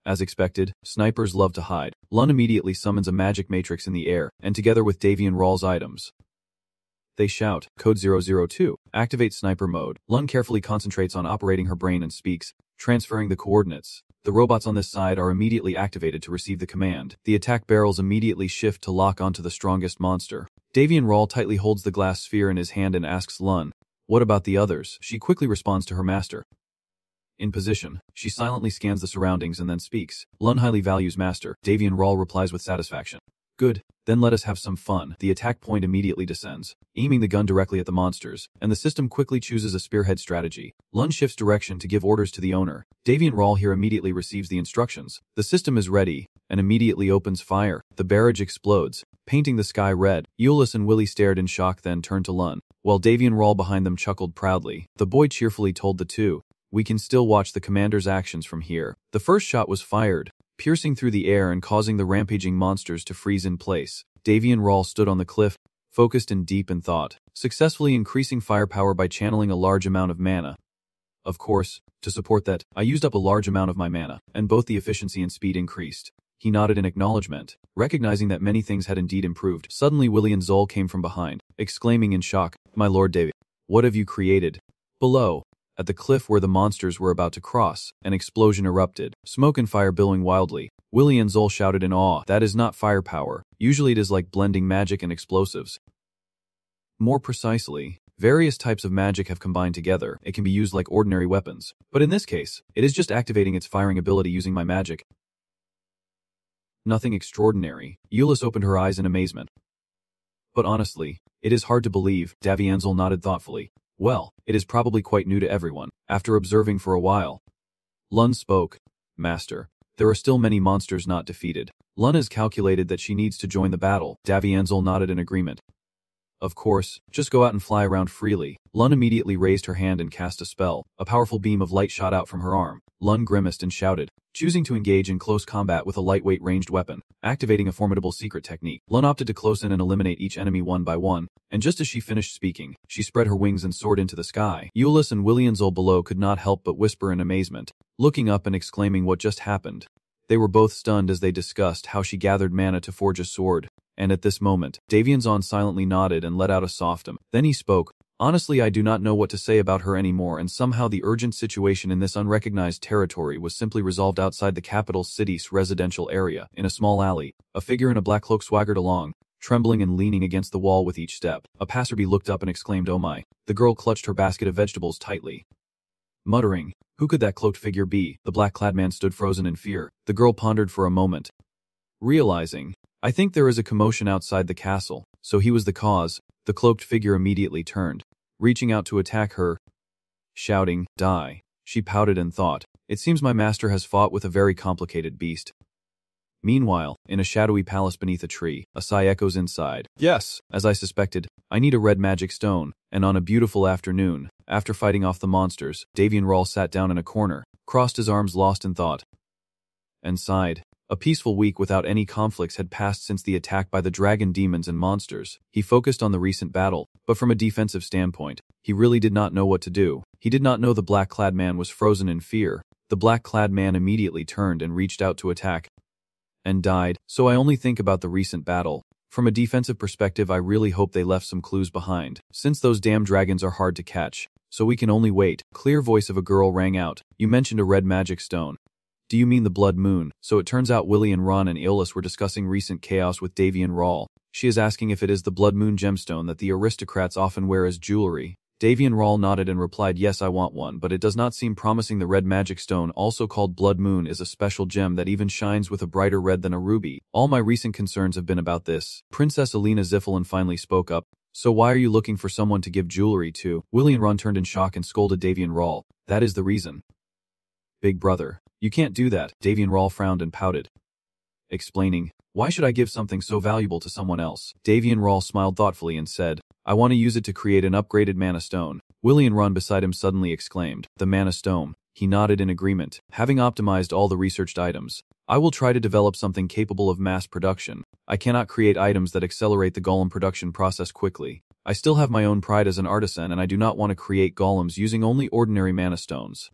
As expected, snipers love to hide. Lun immediately summons a magic matrix in the air, and together with Davian Rawl's items, they shout, "Code 002, activate sniper mode." Lun carefully concentrates on operating her brain and speaks, transferring the coordinates. The robots on this side are immediately activated to receive the command. The attack barrels immediately shift to lock onto the strongest monster. Davian Rawl tightly holds the glass sphere in his hand and asks Lun, "What about the others?" She quickly responds to her master. In position, she silently scans the surroundings and then speaks. Lun highly values master. Davian Rawl replies with satisfaction. Good, then let us have some fun. The attack point immediately descends, aiming the gun directly at the monsters, and the system quickly chooses a spearhead strategy. Lun shifts direction to give orders to the owner. Davian Rawl here immediately receives the instructions. The system is ready, and immediately opens fire. The barrage explodes, painting the sky red. Euless and Willie stared in shock, then turned to Lun, while Davian Rawl behind them chuckled proudly. The boy cheerfully told the two, "We can still watch the commander's actions from here." The first shot was fired, piercing through the air and causing the rampaging monsters to freeze in place. Davian Rawl stood on the cliff, focused and deep in thought, successfully increasing firepower by channeling a large amount of mana. Of course, to support that, I used up a large amount of my mana, and both the efficiency and speed increased. He nodded in acknowledgement, recognizing that many things had indeed improved. Suddenly Willie and Zol came from behind, exclaiming in shock, "My lord David, what have you created?" Below, at the cliff where the monsters were about to cross, an explosion erupted, smoke and fire billowing wildly. Willie and Zol shouted in awe, "That is not firepower. Usually it is like blending magic and explosives." More precisely, various types of magic have combined together. It can be used like ordinary weapons, but in this case, it is just activating its firing ability using my magic. Nothing extraordinary. Euless opened her eyes in amazement. But honestly, it is hard to believe. Davianzel nodded thoughtfully. Well, it is probably quite new to everyone. After observing for a while, Lun spoke. "Master, there are still many monsters not defeated. Lun has calculated that she needs to join the battle." Davianzel nodded in agreement. "Of course, just go out and fly around freely." Lun immediately raised her hand and cast a spell. A powerful beam of light shot out from her arm. Lun grimaced and shouted, choosing to engage in close combat with a lightweight ranged weapon, activating a formidable secret technique. Lun opted to close in and eliminate each enemy one by one, and just as she finished speaking, she spread her wings and soared into the sky. Euless and Willie and Zol below could not help but whisper in amazement, looking up and exclaiming what just happened. They were both stunned as they discussed how she gathered mana to forge a sword, and at this moment, Davianzon silently nodded and let out a soft Then he spoke, "Honestly, I do not know what to say about her anymore, and somehow the urgent situation in this unrecognized territory was simply resolved outside the capital city's residential area. In a small alley, a figure in a black cloak swaggered along, trembling and leaning against the wall with each step. A passerby looked up and exclaimed, 'Oh my.' The girl clutched her basket of vegetables tightly, muttering, 'Who could that cloaked figure be?' The black-clad man stood frozen in fear. The girl pondered for a moment, realizing, 'I think there is a commotion outside the castle, so he was the cause.' The cloaked figure immediately turned, reaching out to attack her, shouting, 'Die.' She pouted and thought, 'It seems my master has fought with a very complicated beast.' Meanwhile, in a shadowy palace beneath a tree, a sigh echoes inside. Yes, as I suspected, I need a red magic stone, and on a beautiful afternoon, after fighting off the monsters, Davian Rawl sat down in a corner, crossed his arms lost in thought, and sighed. A peaceful week without any conflicts had passed since the attack by the dragon demons and monsters. He focused on the recent battle, but from a defensive standpoint, he really did not know what to do. He did not know the black-clad man was frozen in fear. The black-clad man immediately turned and reached out to attack, and died. So I only think about the recent battle. From a defensive perspective, I really hope they left some clues behind, since those damn dragons are hard to catch. So we can only wait. Clear voice of a girl rang out. You mentioned a red magic stone. Do you mean the blood moon? So it turns out Willie and Ron and Eolus were discussing recent chaos with Davian Rawl. She is asking if it is the blood moon gemstone that the aristocrats often wear as jewelry. Davian Rawl nodded and replied, yes, I want one, but it does not seem promising. The red magic stone, also called blood moon, is a special gem that even shines with a brighter red than a ruby. All my recent concerns have been about this. Princess Alina Ziffelin finally spoke up. So why are you looking for someone to give jewelry to? Willie and Ron turned in shock and scolded Davian Rawl. That is the reason. Big brother, you can't do that. Davian Rawl frowned and pouted, explaining, why should I give something so valuable to someone else? Davian Rawl smiled thoughtfully and said, I want to use it to create an upgraded mana stone. Willie and Ron beside him suddenly exclaimed, the mana stone. He nodded in agreement. Having optimized all the researched items, I will try to develop something capable of mass production. I cannot create items that accelerate the golem production process quickly. I still have my own pride as an artisan, and I do not want to create golems using only ordinary mana stones.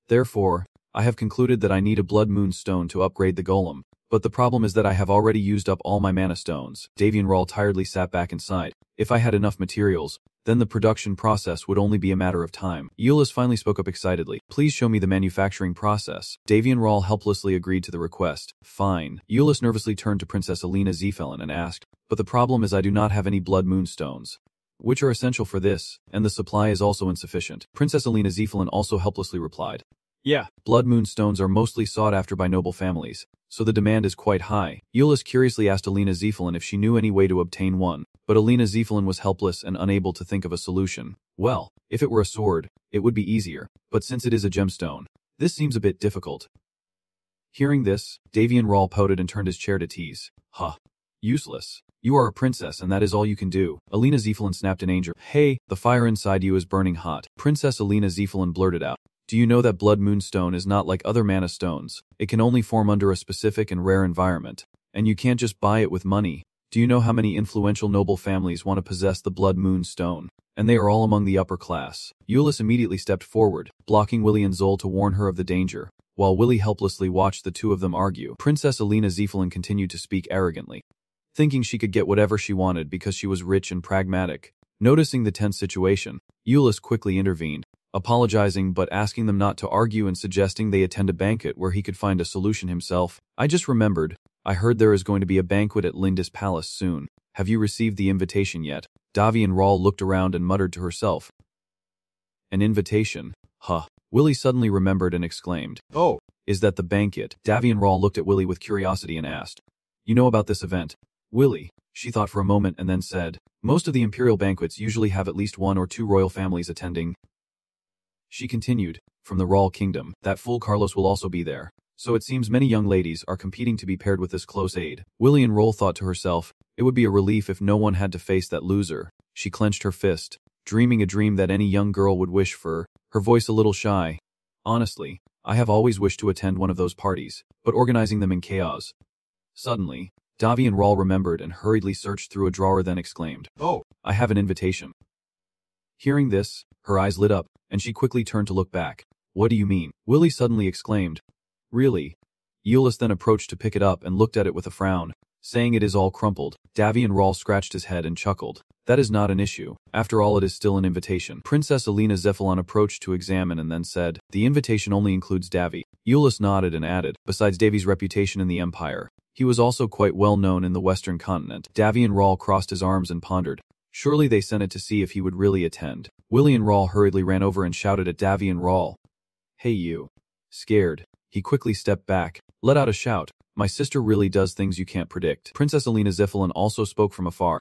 Therefore, I have concluded that I need a blood moon stone to upgrade the golem. But the problem is that I have already used up all my mana stones. Davian Rawl tiredly sat back and sighed. If I had enough materials, then the production process would only be a matter of time. Eolus finally spoke up excitedly. Please show me the manufacturing process. Davian Rawl helplessly agreed to the request. Fine. Eolus nervously turned to Princess Alina Ziffelin and asked, but the problem is I do not have any blood moon stones, which are essential for this, and the supply is also insufficient. Princess Alina Ziffelin also helplessly replied, yeah, blood moon stones are mostly sought after by noble families, so the demand is quite high. Euless curiously asked Alina Zephyllin if she knew any way to obtain one, but Alina Zephyllin was helpless and unable to think of a solution. Well, if it were a sword, it would be easier, but since it is a gemstone, this seems a bit difficult. Hearing this, Davian Rawl pouted and turned his chair to tease. Huh. Useless. You are a princess and that is all you can do. Alina Zephyllin snapped in anger. Hey, the fire inside you is burning hot. Princess Alina Zephyllin blurted out. Do you know that Blood Moonstone is not like other mana stones? It can only form under a specific and rare environment, and you can't just buy it with money. Do you know how many influential noble families want to possess the Blood Moonstone? And they are all among the upper class. Euless immediately stepped forward, blocking Willy and Zol to warn her of the danger, while Willy helplessly watched the two of them argue. Princess Alina Zephyllin continued to speak arrogantly, thinking she could get whatever she wanted because she was rich and pragmatic. Noticing the tense situation, Euless quickly intervened, apologizing but asking them not to argue and suggesting they attend a banquet where he could find a solution himself. I just remembered, I heard there is going to be a banquet at Lindis Palace soon. Have you received the invitation yet? Davian Rawl looked around and muttered to herself. An invitation? Huh. Willy suddenly remembered and exclaimed. Oh, is that the banquet? Davian Rawl looked at Willy with curiosity and asked. You know about this event? Willy, she thought for a moment and then said. Most of the imperial banquets usually have at least 1 or 2 royal families attending. She continued, from the Rawl kingdom, that fool Carlos will also be there. So it seems many young ladies are competing to be paired with this close aide. Willy and Roll thought to herself, it would be a relief if no one had to face that loser. She clenched her fist, dreaming a dream that any young girl would wish for, her voice a little shy. Honestly, I have always wished to attend one of those parties, but organizing them in chaos. Suddenly, Davian Rawl remembered and hurriedly searched through a drawer then exclaimed, Oh, I have an invitation. Hearing this, her eyes lit up, and she quickly turned to look back. What do you mean? Willy suddenly exclaimed. Really? Euless then approached to pick it up and looked at it with a frown, saying it is all crumpled. Davian Rawl scratched his head and chuckled. That is not an issue. After all, it is still an invitation. Princess Alina Zephyllin approached to examine and then said, the invitation only includes Davy. Euless nodded and added, besides Davy's reputation in the Empire, he was also quite well known in the Western continent. Davian Rawl crossed his arms and pondered. Surely they sent it to see if he would really attend. Willy and Rawl hurriedly ran over and shouted at Davian Rawl. Hey you. Scared. He quickly stepped back, let out a shout. My sister really does things you can't predict. Princess Alina Zephyllin also spoke from afar.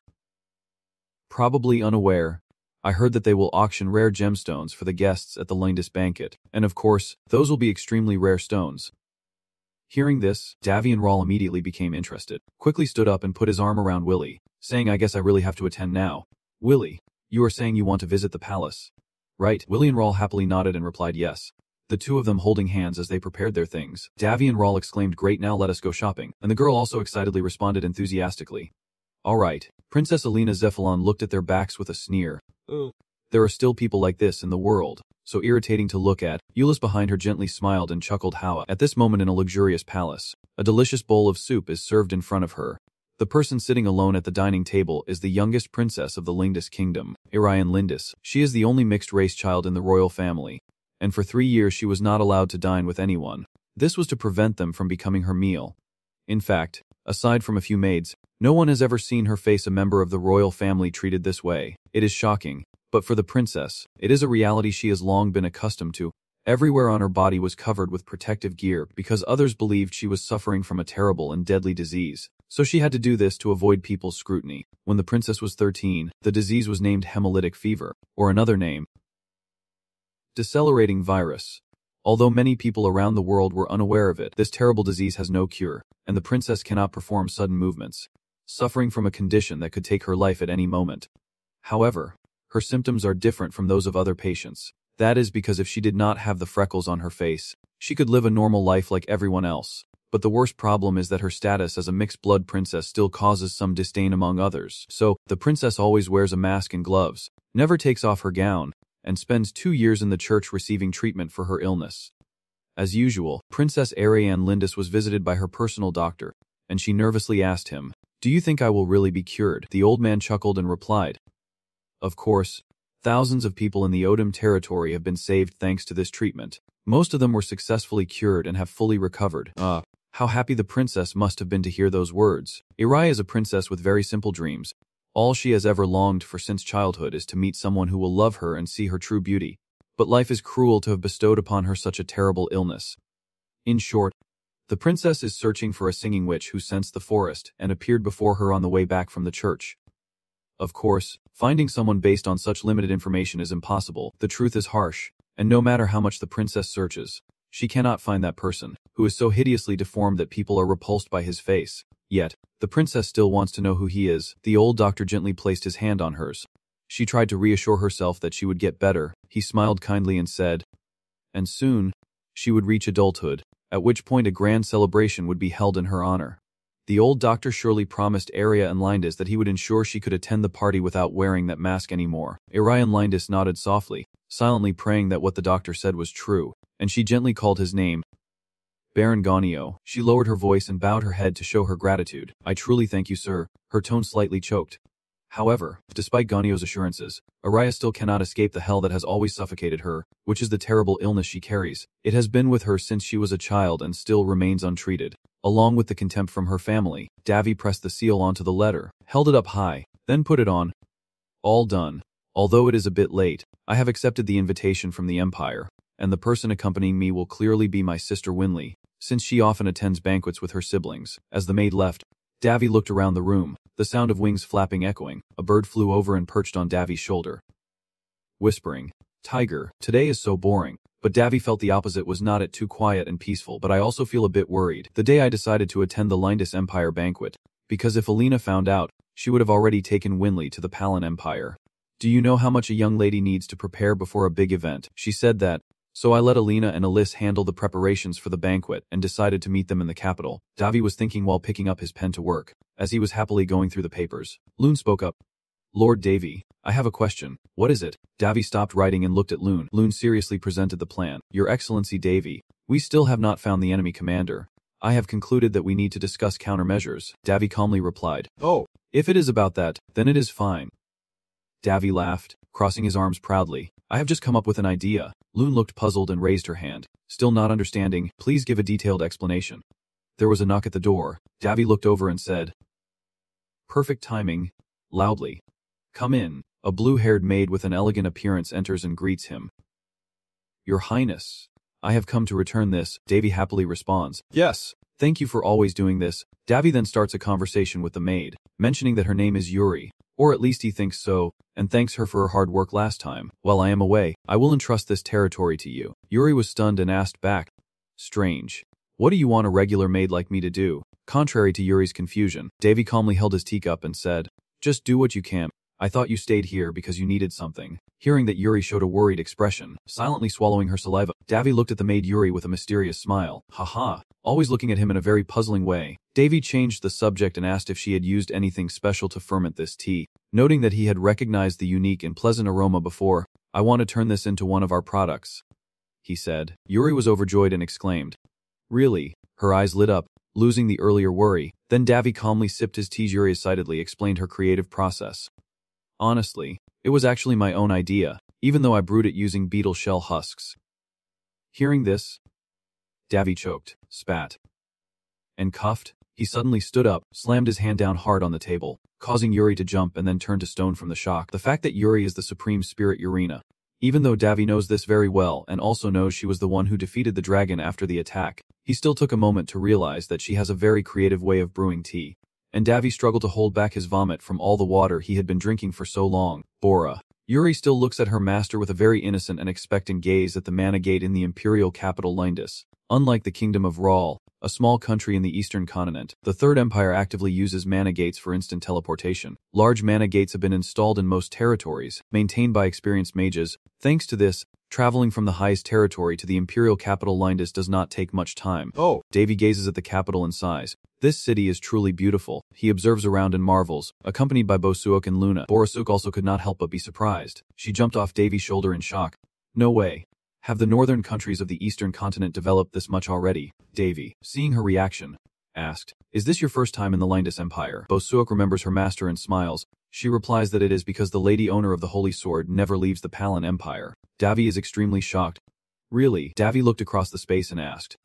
Probably unaware, I heard that they will auction rare gemstones for the guests at the Lindis banquet, and of course, those will be extremely rare stones. Hearing this, Davian Rawl immediately became interested, quickly stood up and put his arm around Willy, saying I guess I really have to attend now. Willy, you are saying you want to visit the palace, right? Willy and Rawl happily nodded and replied yes, the two of them holding hands as they prepared their things. Davian Rawl exclaimed great, now let us go shopping, and the girl also excitedly responded enthusiastically. Alright. Princess Alina Zephyllin looked at their backs with a sneer. There are still people like this in the world, so irritating to look at. Euless behind her gently smiled and chuckled how, at this moment in a luxurious palace, a delicious bowl of soup is served in front of her. The person sitting alone at the dining table is the youngest princess of the Lindis kingdom, Irian Lindis. She is the only mixed-race child in the royal family, and for 3 years she was not allowed to dine with anyone. This was to prevent them from becoming her meal. In fact, aside from a few maids, no one has ever seen her face a member of the royal family treated this way. It is shocking, but for the princess, it is a reality she has long been accustomed to. Everywhere on her body was covered with protective gear because others believed she was suffering from a terrible and deadly disease. So she had to do this to avoid people's scrutiny. When the princess was 13, the disease was named hemolytic fever, or another name, decelerating virus. Although many people around the world were unaware of it, this terrible disease has no cure, and the princess cannot perform sudden movements, suffering from a condition that could take her life at any moment. However, her symptoms are different from those of other patients. That is because if she did not have the freckles on her face, she could live a normal life like everyone else. But the worst problem is that her status as a mixed-blood princess still causes some disdain among others. So, the princess always wears a mask and gloves, never takes off her gown, and spends 2 years in the church receiving treatment for her illness. As usual, Princess Irian Lindis was visited by her personal doctor, and she nervously asked him, "Do you think I will really be cured?" The old man chuckled and replied, "Of course. Thousands of people in the Odom territory have been saved thanks to this treatment. Most of them were successfully cured and have fully recovered." How happy the princess must have been to hear those words. Irai is a princess with very simple dreams. All she has ever longed for since childhood is to meet someone who will love her and see her true beauty. But life is cruel to have bestowed upon her such a terrible illness. In short, The princess is searching for a singing witch who sensed the forest and appeared before her on the way back from the church. Of course, finding someone based on such limited information is impossible. The truth is harsh, and no matter how much the princess searches, she cannot find that person, who is so hideously deformed that people are repulsed by his face. Yet, the princess still wants to know who he is. The old doctor gently placed his hand on hers. She tried to reassure herself that she would get better. He smiled kindly and said, and soon, she would reach adulthood, at which point a grand celebration would be held in her honor. The old doctor surely promised Arya and Lindis that he would ensure she could attend the party without wearing that mask anymore. Arya and Lindis nodded softly, silently praying that what the doctor said was true, and she gently called his name. Baron Gonio. She lowered her voice and bowed her head to show her gratitude. I truly thank you, sir. Her tone slightly choked. However, despite Gonio's assurances, Arya still cannot escape the hell that has always suffocated her, which is the terrible illness she carries. It has been with her since she was a child and still remains untreated. Along with the contempt from her family, Davy pressed the seal onto the letter, held it up high, then put it on. All done. Although it is a bit late, I have accepted the invitation from the Empire, and the person accompanying me will clearly be my sister Winley, since she often attends banquets with her siblings. As the maid left, Davy looked around the room, the sound of wings flapping echoing. A bird flew over and perched on Davy's shoulder, whispering, Tiger, today is so boring. But Davy felt the opposite. Was not it too quiet and peaceful, but I also feel a bit worried. The day I decided to attend the Lindis Empire banquet, because if Alina found out, she would have already taken Winley to the Palin Empire. Do you know how much a young lady needs to prepare before a big event? She said that, so I let Alina and Alice handle the preparations for the banquet and decided to meet them in the capital. Davy was thinking while picking up his pen to work, as he was happily going through the papers. Loon spoke up. Lord Davy, I have a question. What is it? Davy stopped writing and looked at Loon. Loon seriously presented the plan. Your Excellency Davy, we still have not found the enemy commander. I have concluded that we need to discuss countermeasures. Davy calmly replied. Oh, if it is about that, then it is fine. Davy laughed, crossing his arms proudly. I have just come up with an idea. Loon looked puzzled and raised her hand. Still not understanding, please give a detailed explanation. There was a knock at the door. Davy looked over and said, perfect timing, loudly. Come in. A blue-haired maid with an elegant appearance enters and greets him. Your Highness, I have come to return this. Davy happily responds. Yes, thank you for always doing this. Davy then starts a conversation with the maid, mentioning that her name is Yuri, or at least he thinks so, and thanks her for her hard work last time. While I am away, I will entrust this territory to you. Yuri was stunned and asked back, strange. What do you want a regular maid like me to do? Contrary to Yuri's confusion, Davy calmly held his teacup and said, just do what you can. I thought you stayed here because you needed something. Hearing that, Yuri showed a worried expression, silently swallowing her saliva. Davy looked at the maid Yuri with a mysterious smile. Haha, always looking at him in a very puzzling way. Davy changed the subject and asked if she had used anything special to ferment this tea. Noting that he had recognized the unique and pleasant aroma before, I want to turn this into one of our products, he said. Yuri was overjoyed and exclaimed, really? Her eyes lit up, losing the earlier worry. Then Davy calmly sipped his tea. Yuri excitedly explained her creative process. Honestly, it was actually my own idea, even though I brewed it using beetle shell husks. Hearing this, Davy choked, spat, and coughed. He suddenly stood up, slammed his hand down hard on the table, causing Yuri to jump and then turn to stone from the shock. The fact that Yuri is the supreme spirit Urina, even though Davy knows this very well and also knows she was the one who defeated the dragon after the attack, he still took a moment to realize that she has a very creative way of brewing tea. And Davy struggled to hold back his vomit from all the water he had been drinking for so long. Bora. Yuri still looks at her master with a very innocent and expectant gaze at the Mana Gate in the imperial capital Lindis. Unlike the Kingdom of Rawl, a small country in the eastern continent, the Third Empire actively uses mana gates for instant teleportation. Large mana gates have been installed in most territories, maintained by experienced mages. Thanks to this, traveling from the highest territory to the imperial capital Lindis does not take much time. Oh. Davy gazes at the capital and sighs. This city is truly beautiful. He observes around and marvels, accompanied by Bosuok and Luna. Borasuke also could not help but be surprised. She jumped off Davy's shoulder in shock. No way. Have the northern countries of the eastern continent developed this much already? Davy, seeing her reaction, asked, is this your first time in the Lindis Empire? Bosuok remembers her master and smiles. She replies that it is because the lady owner of the Holy Sword never leaves the Palin Empire. Davy is extremely shocked. Really? Davy looked across the space and asked,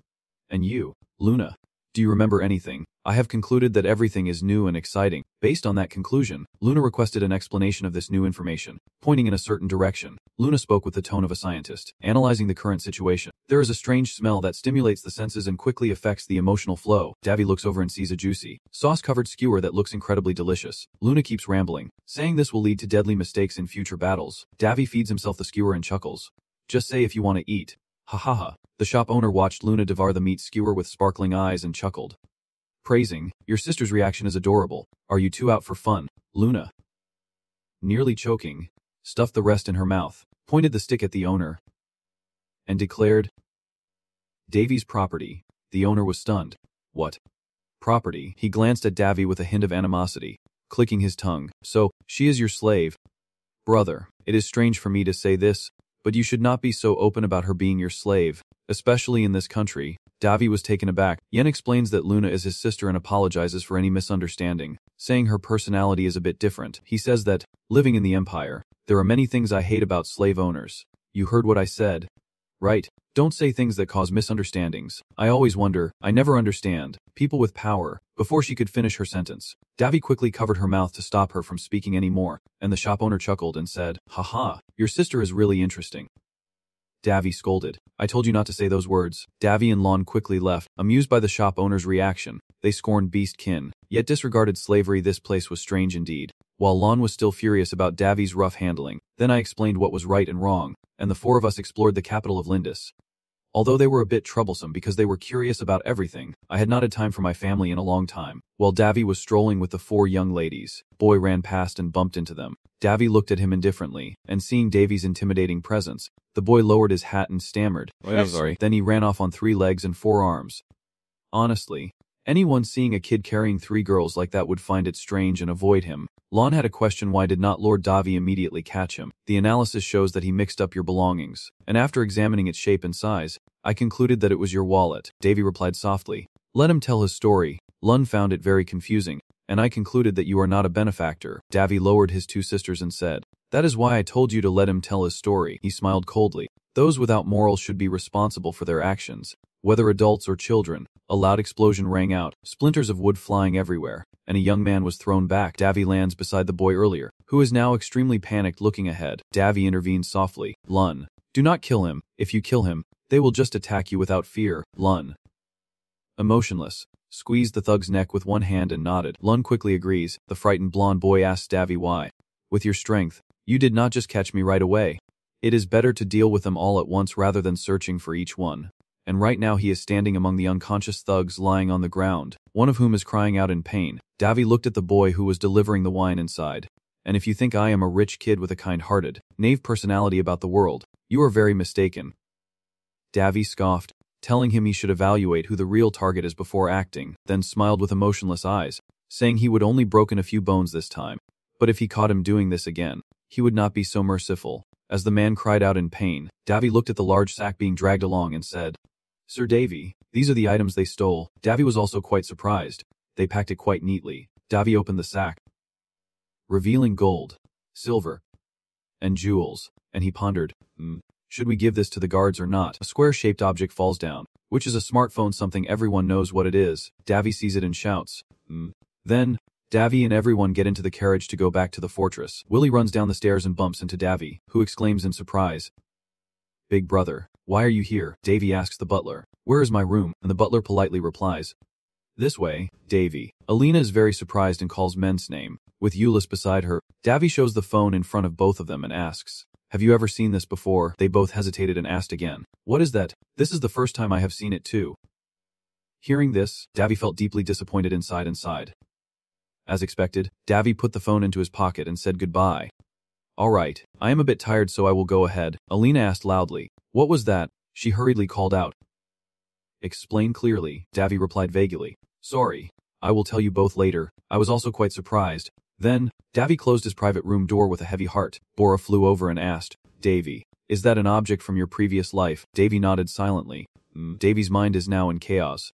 and you, Luna, Do you remember anything? I have concluded that everything is new and exciting. Based on that conclusion, Luna requested an explanation of this new information, pointing in a certain direction. Luna spoke with the tone of a scientist, analyzing the current situation. There is a strange smell that stimulates the senses and quickly affects the emotional flow. Davy looks over and sees a juicy, sauce-covered skewer that looks incredibly delicious. Luna keeps rambling, saying this will lead to deadly mistakes in future battles. Davy feeds himself the skewer and chuckles. Just say if you want to eat. Ha ha ha. The shop owner watched Luna devour the meat skewer with sparkling eyes and chuckled, praising, "Your sister's reaction is adorable. Are you two out for fun?" Luna, nearly choking, stuffed the rest in her mouth, pointed the stick at the owner, and declared, "Davy's property." The owner was stunned. "What? Property?" He glanced at Davy with a hint of animosity, clicking his tongue. "So, she is your slave?" "Brother, it is strange for me to say this, but you should not be so open about her being your slave, especially in this country." Davy was taken aback. Yen explains that Luna is his sister and apologizes for any misunderstanding, saying her personality is a bit different. He says that, living in the Empire, there are many things I hate about slave owners. You heard what I said, right? Don't say things that cause misunderstandings. I always wonder, I never understand, people with power. Before she could finish her sentence, Davy quickly covered her mouth to stop her from speaking any more, and the shop owner chuckled and said, "Haha, your sister is really interesting." Davy scolded, "I told you not to say those words." Davy and Lon quickly left, amused by the shop owner's reaction. They scorned beast-kin, yet disregarded slavery. This place was strange indeed. While Lon was still furious about Davy's rough handling, then I explained what was right and wrong, and the four of us explored the capital of Lindis. Although they were a bit troublesome because they were curious about everything, I had not had time for my family in a long time. While Davy was strolling with the four young ladies, Boy ran past and bumped into them. Davy looked at him indifferently, and seeing Davy's intimidating presence, the boy lowered his hat and stammered, "I'm sorry." Then he ran off on 3 legs and 4 arms. Honestly, anyone seeing a kid carrying 3 girls like that would find it strange and avoid him. Lon had a question: why did not Lord Davy immediately catch him? The analysis shows that he mixed up your belongings, and after examining its shape and size, I concluded that it was your wallet. Davy replied softly. Let him tell his story. Lon found it very confusing, and I concluded that you are not a benefactor. Davy lowered his 2 sisters and said, "That is why I told you to let him tell his story." He smiled coldly. Those without morals should be responsible for their actions, whether adults or children. A loud explosion rang out, splinters of wood flying everywhere, and a young man was thrown back. Davy lands beside the boy earlier, who is now extremely panicked looking ahead. Davy intervened softly. Lun, do not kill him. If you kill him, they will just attack you without fear. Lun, emotionless, squeezed the thug's neck with one hand and nodded. Lun quickly agrees. The frightened blonde boy asks Davy why. With your strength, you did not just catch me right away. It is better to deal with them all at once rather than searching for each one. And right now he is standing among the unconscious thugs lying on the ground, one of whom is crying out in pain. Davy looked at the boy who was delivering the wine inside. And if you think I am a rich kid with a kind-hearted, knave personality about the world, you are very mistaken. Davy scoffed, telling him he should evaluate who the real target is before acting, then smiled with emotionless eyes, saying he would only broken a few bones this time. But if he caught him doing this again, he would not be so merciful. As the man cried out in pain, Davy looked at the large sack being dragged along and said, Sir Davy, these are the items they stole. Davy was also quite surprised. They packed it quite neatly. Davy opened the sack, revealing gold, silver, and jewels, and he pondered, should we give this to the guards or not? A square-shaped object falls down, which is a smartphone, something everyone knows what it is. Davy sees it and shouts, Then, Davy and everyone get into the carriage to go back to the fortress. Willie runs down the stairs and bumps into Davy, who exclaims in surprise, Big brother, why are you here? Davy asks the butler, where is my room? And the butler politely replies, this way, Davy. Alina is very surprised and calls Men's name. With Euless beside her, Davy shows the phone in front of both of them and asks, have you ever seen this before? They both hesitated and asked again, what is that? This is the first time I have seen it too. Hearing this, Davy felt deeply disappointed inside. As expected, Davy put the phone into his pocket and said goodbye. All right, I am a bit tired so I will go ahead. Alina asked loudly, what was that? She hurriedly called out. Explain clearly, Davy replied vaguely. Sorry, I will tell you both later. I was also quite surprised. Then, Davy closed his private room door with a heavy heart. Bora flew over and asked, Davy, is that an object from your previous life? Davy nodded silently. Davy's mind is now in chaos.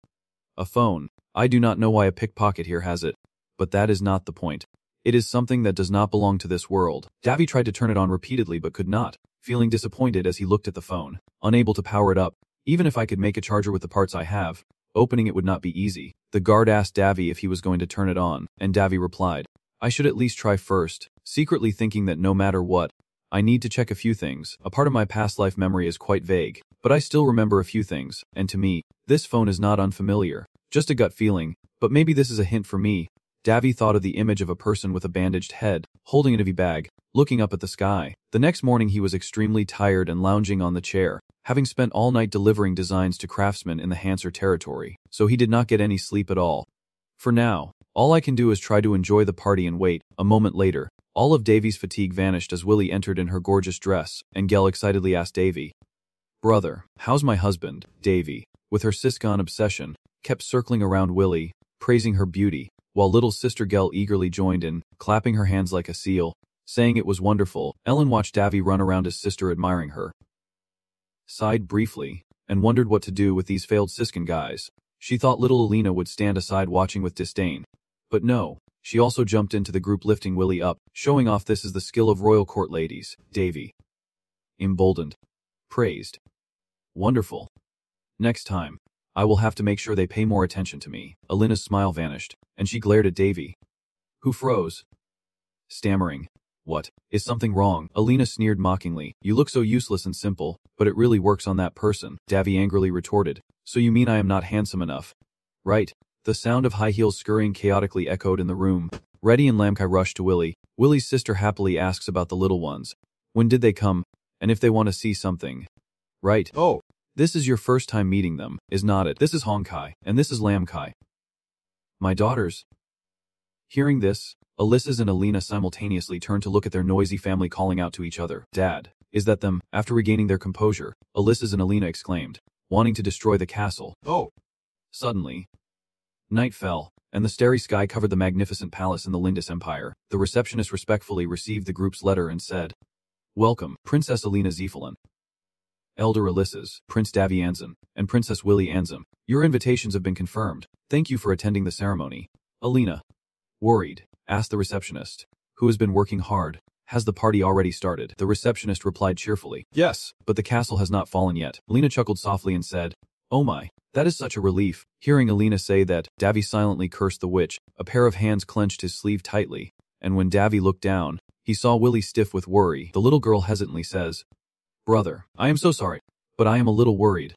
A phone. I do not know why a pickpocket here has it. But that is not the point. It is something that does not belong to this world. Davy tried to turn it on repeatedly but could not, feeling disappointed as he looked at the phone, unable to power it up. Even if I could make a charger with the parts I have, Opening it would not be easy. The guard asked Davy if he was going to turn it on, and Davy replied, I should at least try first, secretly thinking that no matter what, I need to check a few things. A part of my past life memory is quite vague, but I still remember a few things, and to me, this phone is not unfamiliar. Just a gut feeling, but maybe this is a hint for me. Davy thought of the image of a person with a bandaged head, holding a heavy bag, looking up at the sky. The next morning he was extremely tired and lounging on the chair, having spent all night delivering designs to craftsmen in the Hanser territory, so he did not get any sleep at all. For now, all I can do is try to enjoy the party and wait. A moment later, all of Davy's fatigue vanished as Willie entered in her gorgeous dress, and Gel excitedly asked Davy, Brother, how's my husband? Davy, with her Siscon obsession, kept circling around Willie, praising her beauty, while little sister Gel eagerly joined in, clapping her hands like a seal, saying it was wonderful. Ellen watched Davy run around his sister admiring her, sighed briefly, and wondered what to do with these failed Siscon guys. She thought little Alina would stand aside watching with disdain. But no, she also jumped into the group lifting Willie up, showing off this is the skill of royal court ladies. Davy, emboldened, praised, wonderful. Next time, I will have to make sure they pay more attention to me. Alina's smile vanished, and she glared at Davy, who froze, stammering, What? Is something wrong? Alina sneered mockingly. You look so useless and simple, but it really works on that person. Davy angrily retorted. So you mean I am not handsome enough? Right. The sound of high heels scurrying chaotically echoed in the room. Reddy and Lamkai rushed to Willie. Willie's sister happily asks about the little ones. When did they come? And if they want to see something. Right. Oh. This is your first time meeting them, is not it? This is Hongkai, and this is Lamkai. My daughters. Hearing this, Alyssa's and Alina simultaneously turned to look at their noisy family calling out to each other. Dad, is that them? After regaining their composure, Alyssa's and Alina exclaimed, wanting to destroy the castle. Oh. Suddenly, night fell, and the starry sky covered the magnificent palace in the Lindis Empire. The receptionist respectfully received the group's letter and said, Welcome, Princess Alina Zeppelin, Elder Alyssa's, Prince Davy Anzan, and Princess Willie Anzam. Your invitations have been confirmed. Thank you for attending the ceremony. Alina, worried, asked the receptionist, who has been working hard. Has the party already started? The receptionist replied cheerfully. Yes, but the castle has not fallen yet. Alina chuckled softly and said, Oh my, that is such a relief. Hearing Alina say that, Davy silently cursed the witch. A pair of hands clenched his sleeve tightly, and when Davy looked down, he saw Willie stiff with worry. The little girl hesitantly says, Brother, I am so sorry, but I am a little worried.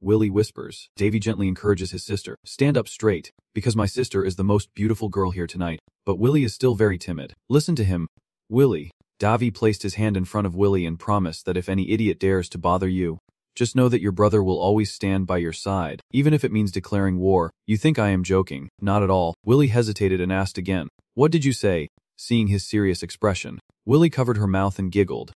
Willie whispers. Davy gently encourages his sister. Stand up straight, because my sister is the most beautiful girl here tonight. But Willie is still very timid. Listen to him. Willie. Davy placed his hand in front of Willie and promised that if any idiot dares to bother you, just know that your brother will always stand by your side, even if it means declaring war. You think I am joking? Not at all. Willie hesitated and asked again. What did you say? Seeing his serious expression, Willie covered her mouth and giggled.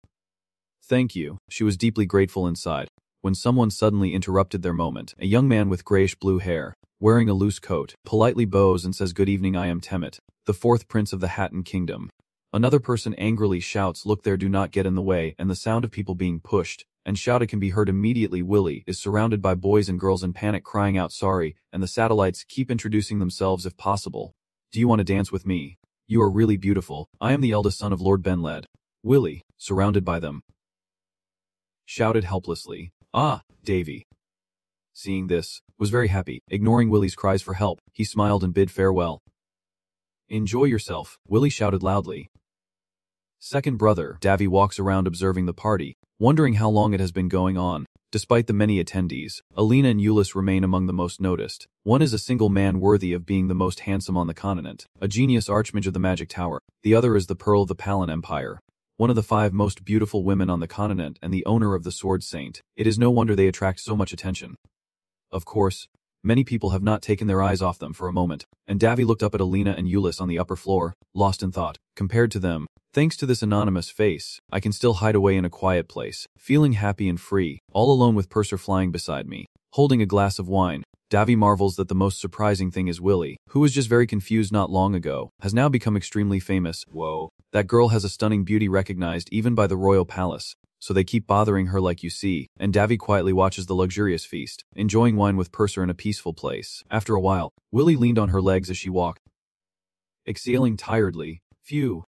Thank you. She was deeply grateful inside, when someone suddenly interrupted their moment. A young man with grayish-blue hair, wearing a loose coat, politely bows and says, Good evening, I am Temmet, the fourth prince of the Hatton Kingdom. Another person angrily shouts, Look there, do not get in the way, and the sound of people being pushed and shouted can be heard immediately. Willie is surrounded by boys and girls in panic crying out sorry, and the satellites keep introducing themselves if possible. Do you want to dance with me? You are really beautiful. I am the eldest son of Lord Benled. Willie, surrounded by them, shouted helplessly. Ah, Davy. Seeing this, was very happy. Ignoring Willie's cries for help, he smiled and bid farewell. Enjoy yourself, Willie shouted loudly. Second brother, Davy walks around observing the party, wondering how long it has been going on. Despite the many attendees, Alina and Euless remain among the most noticed. One is a single man worthy of being the most handsome on the continent, a genius archmage of the Magic Tower. The other is the Pearl of the Palin Empire, one of the 5 most beautiful women on the continent and the owner of the Sword Saint. It is no wonder they attract so much attention. Of course, many people have not taken their eyes off them for a moment, and Davy looked up at Alina and Euless on the upper floor, lost in thought. Compared to them, thanks to this anonymous face, I can still hide away in a quiet place, feeling happy and free, all alone with Purser flying beside me, holding a glass of wine. Davy marvels that the most surprising thing is Willie, who was just very confused not long ago, has now become extremely famous. Whoa. That girl has a stunning beauty recognized even by the royal palace, so they keep bothering her like you see, and Davy quietly watches the luxurious feast, enjoying wine with Purser in a peaceful place. After a while, Willie leaned on her legs as she walked, exhaling tiredly. Phew.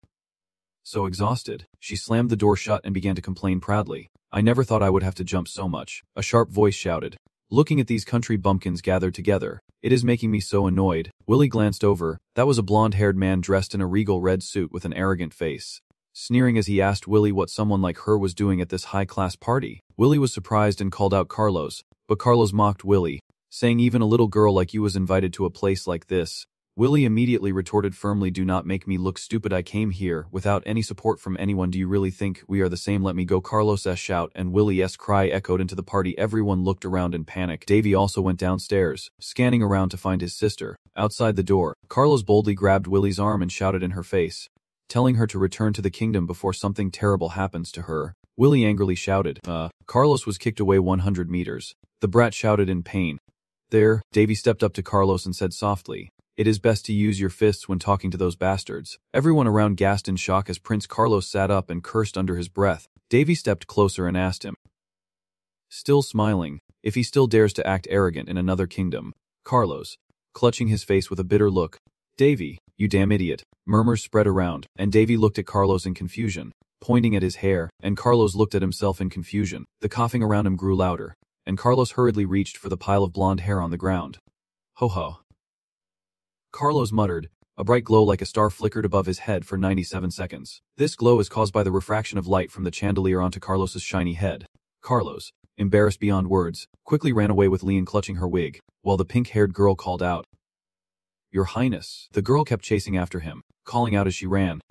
So exhausted, she slammed the door shut and began to complain proudly. I never thought I would have to jump so much. A sharp voice shouted, Looking at these country bumpkins gathered together, it is making me so annoyed. Willie glanced over. That was a blonde-haired man dressed in a regal red suit with an arrogant face, sneering as he asked Willie what someone like her was doing at this high-class party. Willie was surprised and called out Carlos, but Carlos mocked Willie, saying even a little girl like you was invited to a place like this. Willie immediately retorted firmly, do not make me look stupid, I came here without any support from anyone, do you really think we are the same, let me go, Carlos's shout and Willie's cry echoed into the party. Everyone looked around in panic. Davy also went downstairs, scanning around to find his sister. Outside the door, Carlos boldly grabbed Willie's arm and shouted in her face, telling her to return to the kingdom before something terrible happens to her. Willie angrily shouted, Carlos was kicked away 100 meters. The brat shouted in pain. There, Davy stepped up to Carlos and said softly, it is best to use your fists when talking to those bastards. Everyone around gasped in shock as Prince Carlos sat up and cursed under his breath. Davy stepped closer and asked him, still smiling, if he still dares to act arrogant in another kingdom. Carlos, clutching his face with a bitter look, Davy, you damn idiot. Murmurs spread around, and Davy looked at Carlos in confusion, pointing at his hair, and Carlos looked at himself in confusion. The coughing around him grew louder, and Carlos hurriedly reached for the pile of blonde hair on the ground. Ho ho. Carlos muttered. A bright glow like a star flickered above his head for 97 seconds. This glow is caused by the refraction of light from the chandelier onto Carlos's shiny head. Carlos, embarrassed beyond words, quickly ran away with Leon clutching her wig, while the pink-haired girl called out, Your Highness. The girl kept chasing after him, calling out as she ran,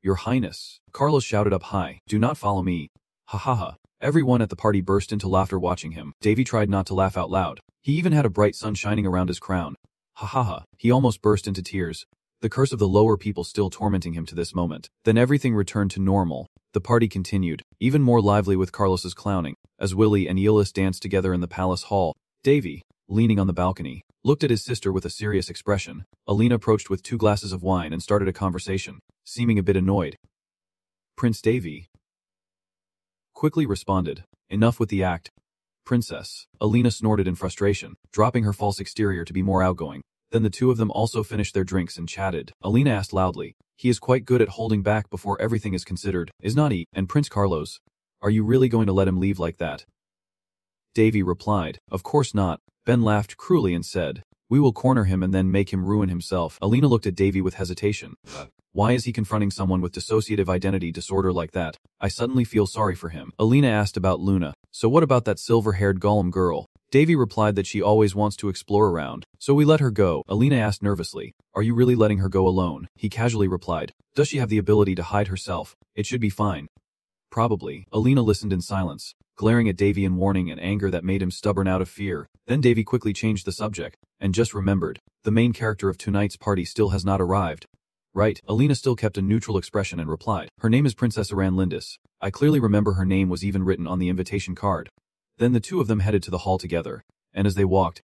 Your Highness. Carlos shouted up high, do not follow me. Ha ha ha. Everyone at the party burst into laughter watching him. Davy tried not to laugh out loud. He even had a bright sun shining around his crown. Ha ha ha. He almost burst into tears, the curse of the lower people still tormenting him to this moment. Then everything returned to normal. The party continued, even more lively with Carlos's clowning, as Willie and Elis danced together in the palace hall. Davy, leaning on the balcony, looked at his sister with a serious expression. Alina approached with 2 glasses of wine and started a conversation, seeming a bit annoyed. Prince Davy quickly responded, enough with the act. Princess. Alina snorted in frustration, dropping her false exterior to be more outgoing. Then the two of them also finished their drinks and chatted. Alina asked loudly, he is quite good at holding back before everything is considered, is not he? And Prince Carlos, are you really going to let him leave like that? Davy replied, of course not. Ben laughed cruelly and said, we will corner him and then make him ruin himself. Alina looked at Davy with hesitation. Why is he confronting someone with dissociative identity disorder like that? I suddenly feel sorry for him. Alina asked about Luna. So what about that silver-haired Gollum girl? Davy replied that she always wants to explore around, so we let her go. Alina asked nervously, are you really letting her go alone? He casually replied, does she have the ability to hide herself? It should be fine. Probably. Alina listened in silence, glaring at Davy in warning and anger that made him stubborn out of fear. Then Davy quickly changed the subject, and just remembered, the main character of tonight's party still has not arrived. Right. Alina still kept a neutral expression and replied, her name is Princess Aran Lindis. I clearly remember her name was even written on the invitation card. Then the two of them headed to the hall together, and as they walked,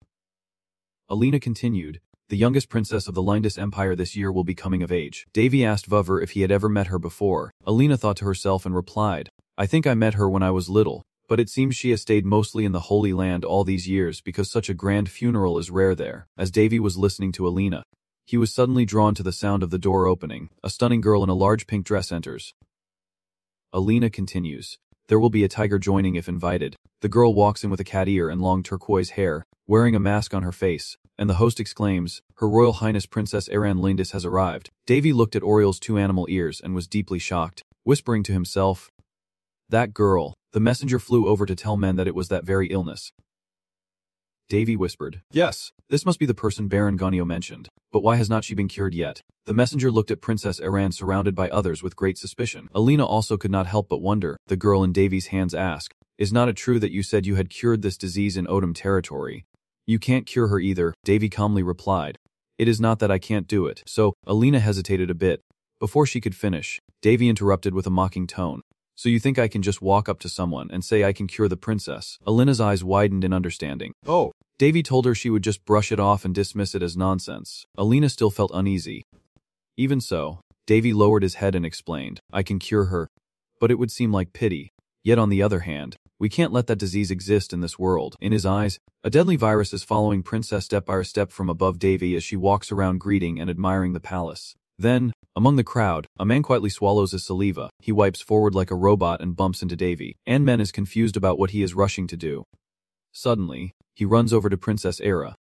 Alina continued, the youngest princess of the Lindis Empire this year will be coming of age. Davy asked Vover if he had ever met her before. Alina thought to herself and replied, I think I met her when I was little, but it seems she has stayed mostly in the Holy Land all these years because such a grand funeral is rare there. As Davy was listening to Alina, he was suddenly drawn to the sound of the door opening. A stunning girl in a large pink dress enters. Alina continues, there will be a tiger joining if invited. The girl walks in with a cat ear and long turquoise hair, wearing a mask on her face, and the host exclaims, Her Royal Highness Princess Aran Lindis has arrived. Davy looked at Oriel's 2 animal ears and was deeply shocked, whispering to himself, that girl. The messenger flew over to tell men that it was that very illness. Davy whispered, yes, this must be the person Baron Gonio mentioned, but why has not she been cured yet? The messenger looked at Princess Aran surrounded by others with great suspicion. Alina also could not help but wonder. The girl in Davy's hands asked, is not it true that you said you had cured this disease in Odom territory? You can't cure her either, Davy calmly replied. It is not that I can't do it. So, Alina hesitated a bit. Before she could finish, Davy interrupted with a mocking tone. So you think I can just walk up to someone and say I can cure the princess? Alina's eyes widened in understanding. Oh. Davy told her she would just brush it off and dismiss it as nonsense. Alina still felt uneasy. Even so, Davy lowered his head and explained, I can cure her, but it would seem like pity. Yet on the other hand, we can't let that disease exist in this world. In his eyes, a deadly virus is following Princess step by step from above Davy as she walks around greeting and admiring the palace. Then, among the crowd, a man quietly swallows his saliva. He wipes forward like a robot and bumps into Davy. And man is confused about what he is rushing to do. Suddenly, he runs over to Princess Era.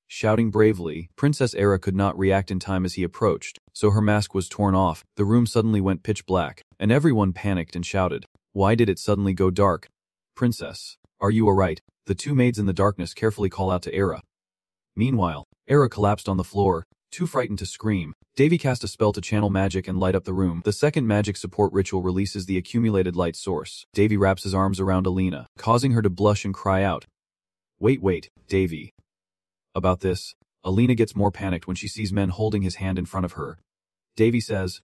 Shouting bravely, Princess Era could not react in time as he approached, so her mask was torn off. The room suddenly went pitch black, and everyone panicked and shouted, "Why did it suddenly go dark? Princess, are you alright?" The two maids in the darkness carefully call out to Era. Meanwhile, Era collapsed on the floor, too frightened to scream. Davy cast a spell to channel magic and light up the room. The second magic support ritual releases the accumulated light source. Davy wraps his arms around Alina, causing her to blush and cry out. Wait, Davy. About this, Alina gets more panicked when she sees men holding his hand in front of her. Davy says,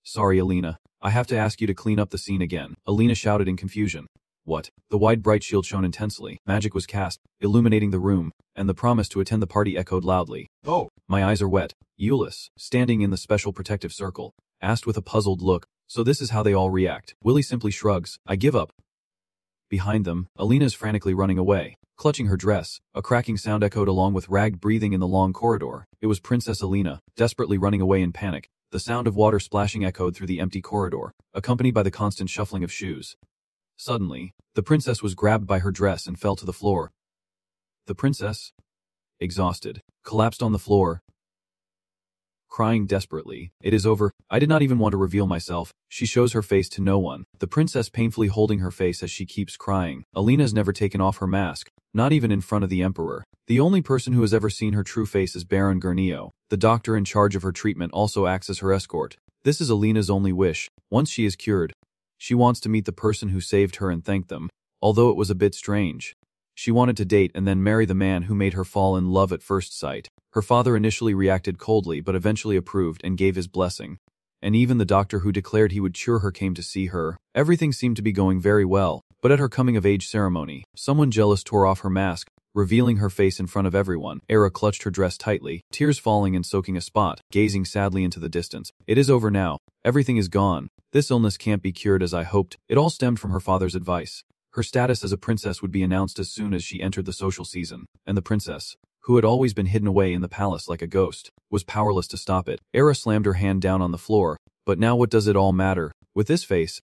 "Sorry, Alina, I have to ask you to clean up the scene again." Alina shouted in confusion. What? The wide bright shield shone intensely. Magic was cast, illuminating the room, and the promise to attend the party echoed loudly. "Oh, my eyes are wet." Euless, standing in the special protective circle, asked with a puzzled look, "So this is how they all react?" Willie simply shrugs. "I give up." Behind them, Alina is frantically running away, clutching her dress. A cracking sound echoed along with ragged breathing in the long corridor. It was Princess Alina, desperately running away in panic. The sound of water splashing echoed through the empty corridor, accompanied by the constant shuffling of shoes. Suddenly, the princess was grabbed by her dress and fell to the floor. The princess, exhausted, collapsed on the floor, crying desperately. "It is over. I did not even want to reveal myself." She shows her face to no one, the princess painfully holding her face as she keeps crying. Alina's never taken off her mask, not even in front of the emperor. The only person who has ever seen her true face is Baron Gurneo. The doctor in charge of her treatment also acts as her escort. This is Alina's only wish. Once she is cured, she wants to meet the person who saved her and thank them, although it was a bit strange. She wanted to date and then marry the man who made her fall in love at first sight. Her father initially reacted coldly but eventually approved and gave his blessing. And even the doctor who declared he would cure her came to see her. Everything seemed to be going very well, but at her coming-of-age ceremony, someone jealous tore off her mask, revealing her face in front of everyone. Era clutched her dress tightly, tears falling and soaking a spot, gazing sadly into the distance. "It is over now. Everything is gone. This illness can't be cured as I hoped." It all stemmed from her father's advice. Her status as a princess would be announced as soon as she entered the social season, and the princess, who had always been hidden away in the palace like a ghost, was powerless to stop it. Era slammed her hand down on the floor. But now what does it all matter? With this face,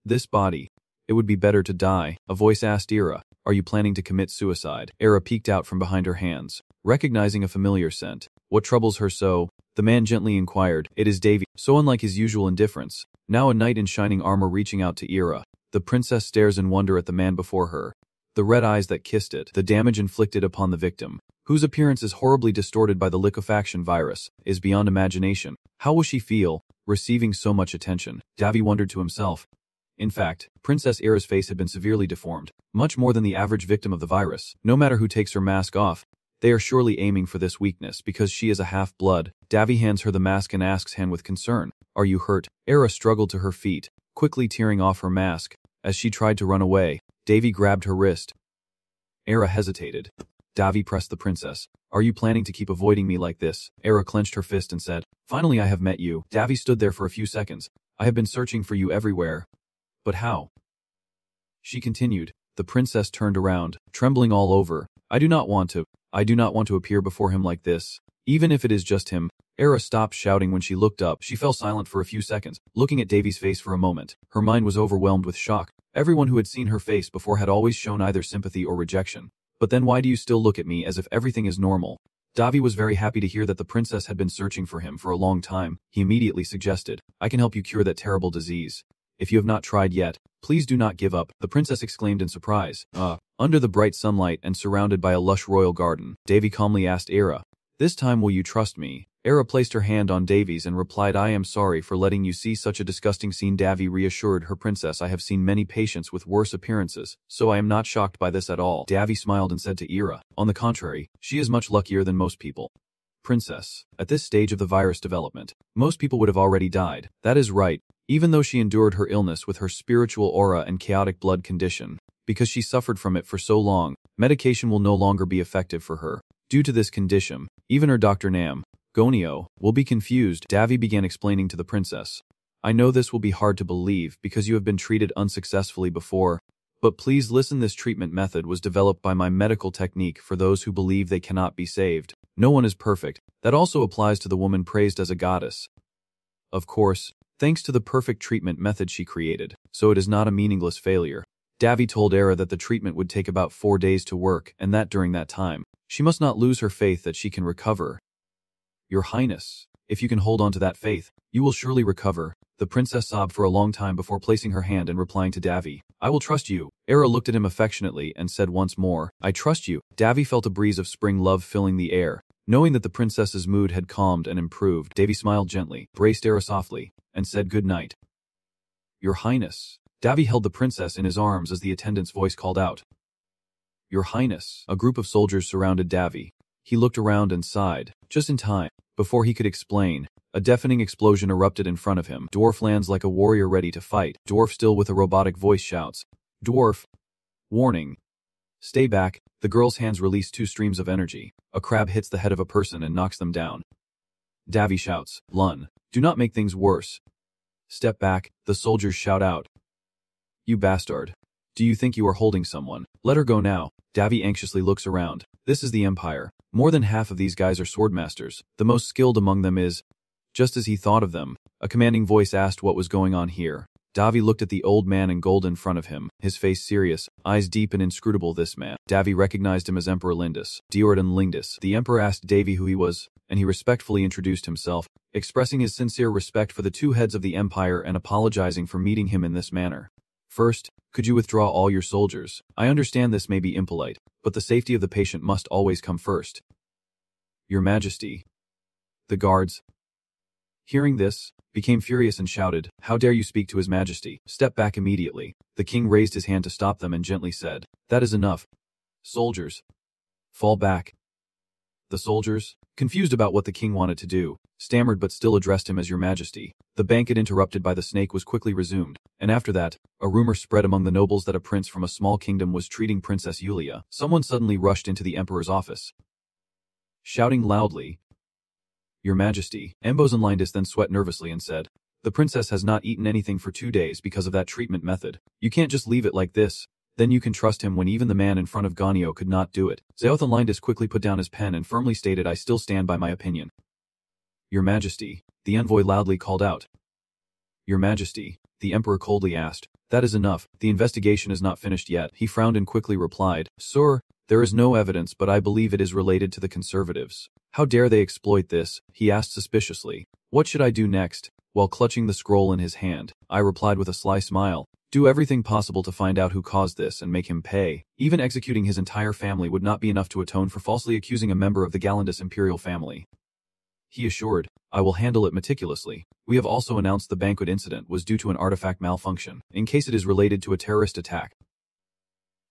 this body, it would be better to die. A voice asked Era, "Are you planning to commit suicide?" Era peeked out from behind her hands, recognizing a familiar scent. "What troubles her so?" The man gently inquired. "It is Davy." So unlike his usual indifference, now a knight in shining armor reaching out to Era. The princess stares in wonder at the man before her. The red eyes that kissed it, the damage inflicted upon the victim, whose appearance is horribly distorted by the liquefaction virus, is beyond imagination. How will she feel, receiving so much attention? Davy wondered to himself. In fact, Princess Era's face had been severely deformed, much more than the average victim of the virus. No matter who takes her mask off, they are surely aiming for this weakness because she is a half-blood. Davy hands her the mask and asks Han with concern, "Are you hurt?" Era struggled to her feet, quickly tearing off her mask. As she tried to run away, Davy grabbed her wrist. Era hesitated. Davy pressed the princess. "Are you planning to keep avoiding me like this?" Era clenched her fist and said, "Finally I have met you." Davy stood there for a few seconds. "I have been searching for you everywhere." "But how?" she continued. The princess turned around, trembling all over. I do not want to appear before him like this. Even if it is just him." Era stopped shouting when she looked up. She fell silent for a few seconds, looking at Davy's face for a moment. Her mind was overwhelmed with shock. Everyone who had seen her face before had always shown either sympathy or rejection. "But then why do you still look at me as if everything is normal?" Davy was very happy to hear that the princess had been searching for him for a long time. He immediately suggested, "I can help you cure that terrible disease. If you have not tried yet, please do not give up." The princess exclaimed in surprise. Under the bright sunlight and surrounded by a lush royal garden, Davy calmly asked Era, "This time will you trust me?" Era placed her hand on Davy's and replied, "I am sorry for letting you see such a disgusting scene." Davy reassured her, "Princess, I have seen many patients with worse appearances, so I am not shocked by this at all." Davy smiled and said to Era, "On the contrary, she is much luckier than most people." "Princess, at this stage of the virus development, most people would have already died." "That is right. Even though she endured her illness with her spiritual aura and chaotic blood condition, because she suffered from it for so long, medication will no longer be effective for her. Due to this condition, even her Dr. Nam, Gonio, will be confused." Davy began explaining to the princess. "I know this will be hard to believe because you have been treated unsuccessfully before, but please listen. This treatment method was developed by my medical technique for those who believe they cannot be saved. No one is perfect. That also applies to the woman praised as a goddess. Of course, thanks to the perfect treatment method she created, so it is not a meaningless failure." Davy told Era that the treatment would take about 4 days to work and that during that time, she must not lose her faith that she can recover. Your Highness, if you can hold on to that faith, you will surely recover. The princess sobbed for a long time before placing her hand and replying to Davy. I will trust you. Era looked at him affectionately and said once more, I trust you. Davy felt a breeze of spring love filling the air. Knowing that the princess's mood had calmed and improved, Davy smiled gently, braced Era softly, and said good night. Your Highness. Davy held the princess in his arms as the attendant's voice called out. Your Highness. A group of soldiers surrounded Davy. He looked around and sighed, just in time. Before he could explain, a deafening explosion erupted in front of him. Dwarf lands like a warrior ready to fight. Dwarf still with a robotic voice shouts. Dwarf. Warning. Stay back. The girl's hands release 2 streams of energy. A crab hits the head of a person and knocks them down. Davy shouts, Lun. Do not make things worse. Step back. The soldiers shout out. You bastard. Do you think you are holding someone? Let her go now. Davy anxiously looks around. This is the Empire. More than half of these guys are swordmasters. The most skilled among them is... Just as he thought of them, a commanding voice asked what was going on here. Davy looked at the old man in gold in front of him, his face serious, eyes deep and inscrutable. This man. Davy recognized him as Emperor Lindis, Diordan Lindis. The Emperor asked Davy who he was, and he respectfully introduced himself, expressing his sincere respect for the 2 heads of the Empire and apologizing for meeting him in this manner. First, could you withdraw all your soldiers? I understand this may be impolite, but the safety of the patient must always come first. Your Majesty. The guards, hearing this, became furious and shouted, How dare you speak to His Majesty? Step back immediately. The king raised his hand to stop them and gently said, That is enough. Soldiers. Fall back. The soldiers, confused about what the king wanted to do, stammered but still addressed him as Your Majesty. The banquet interrupted by the snake was quickly resumed, and after that, a rumor spread among the nobles that a prince from a small kingdom was treating Princess Yulia. Someone suddenly rushed into the emperor's office, shouting loudly, Your Majesty. Lindis then sweat nervously and said, The princess has not eaten anything for 2 days because of that treatment method. You can't just leave it like this. Then you can trust him when even the man in front of Ganyo could not do it. Lindis quickly put down his pen and firmly stated, I still stand by my opinion. Your Majesty. The envoy loudly called out. Your Majesty. The emperor coldly asked, That is enough. The investigation is not finished yet. He frowned and quickly replied, Sir, there is no evidence, but I believe it is related to the conservatives. How dare they exploit this? He asked suspiciously. What should I do next? While clutching the scroll in his hand, I replied with a sly smile. Do everything possible to find out who caused this and make him pay. Even executing his entire family would not be enough to atone for falsely accusing a member of the Galandus imperial family. He assured, I will handle it meticulously. We have also announced the banquet incident was due to an artifact malfunction, in case it is related to a terrorist attack.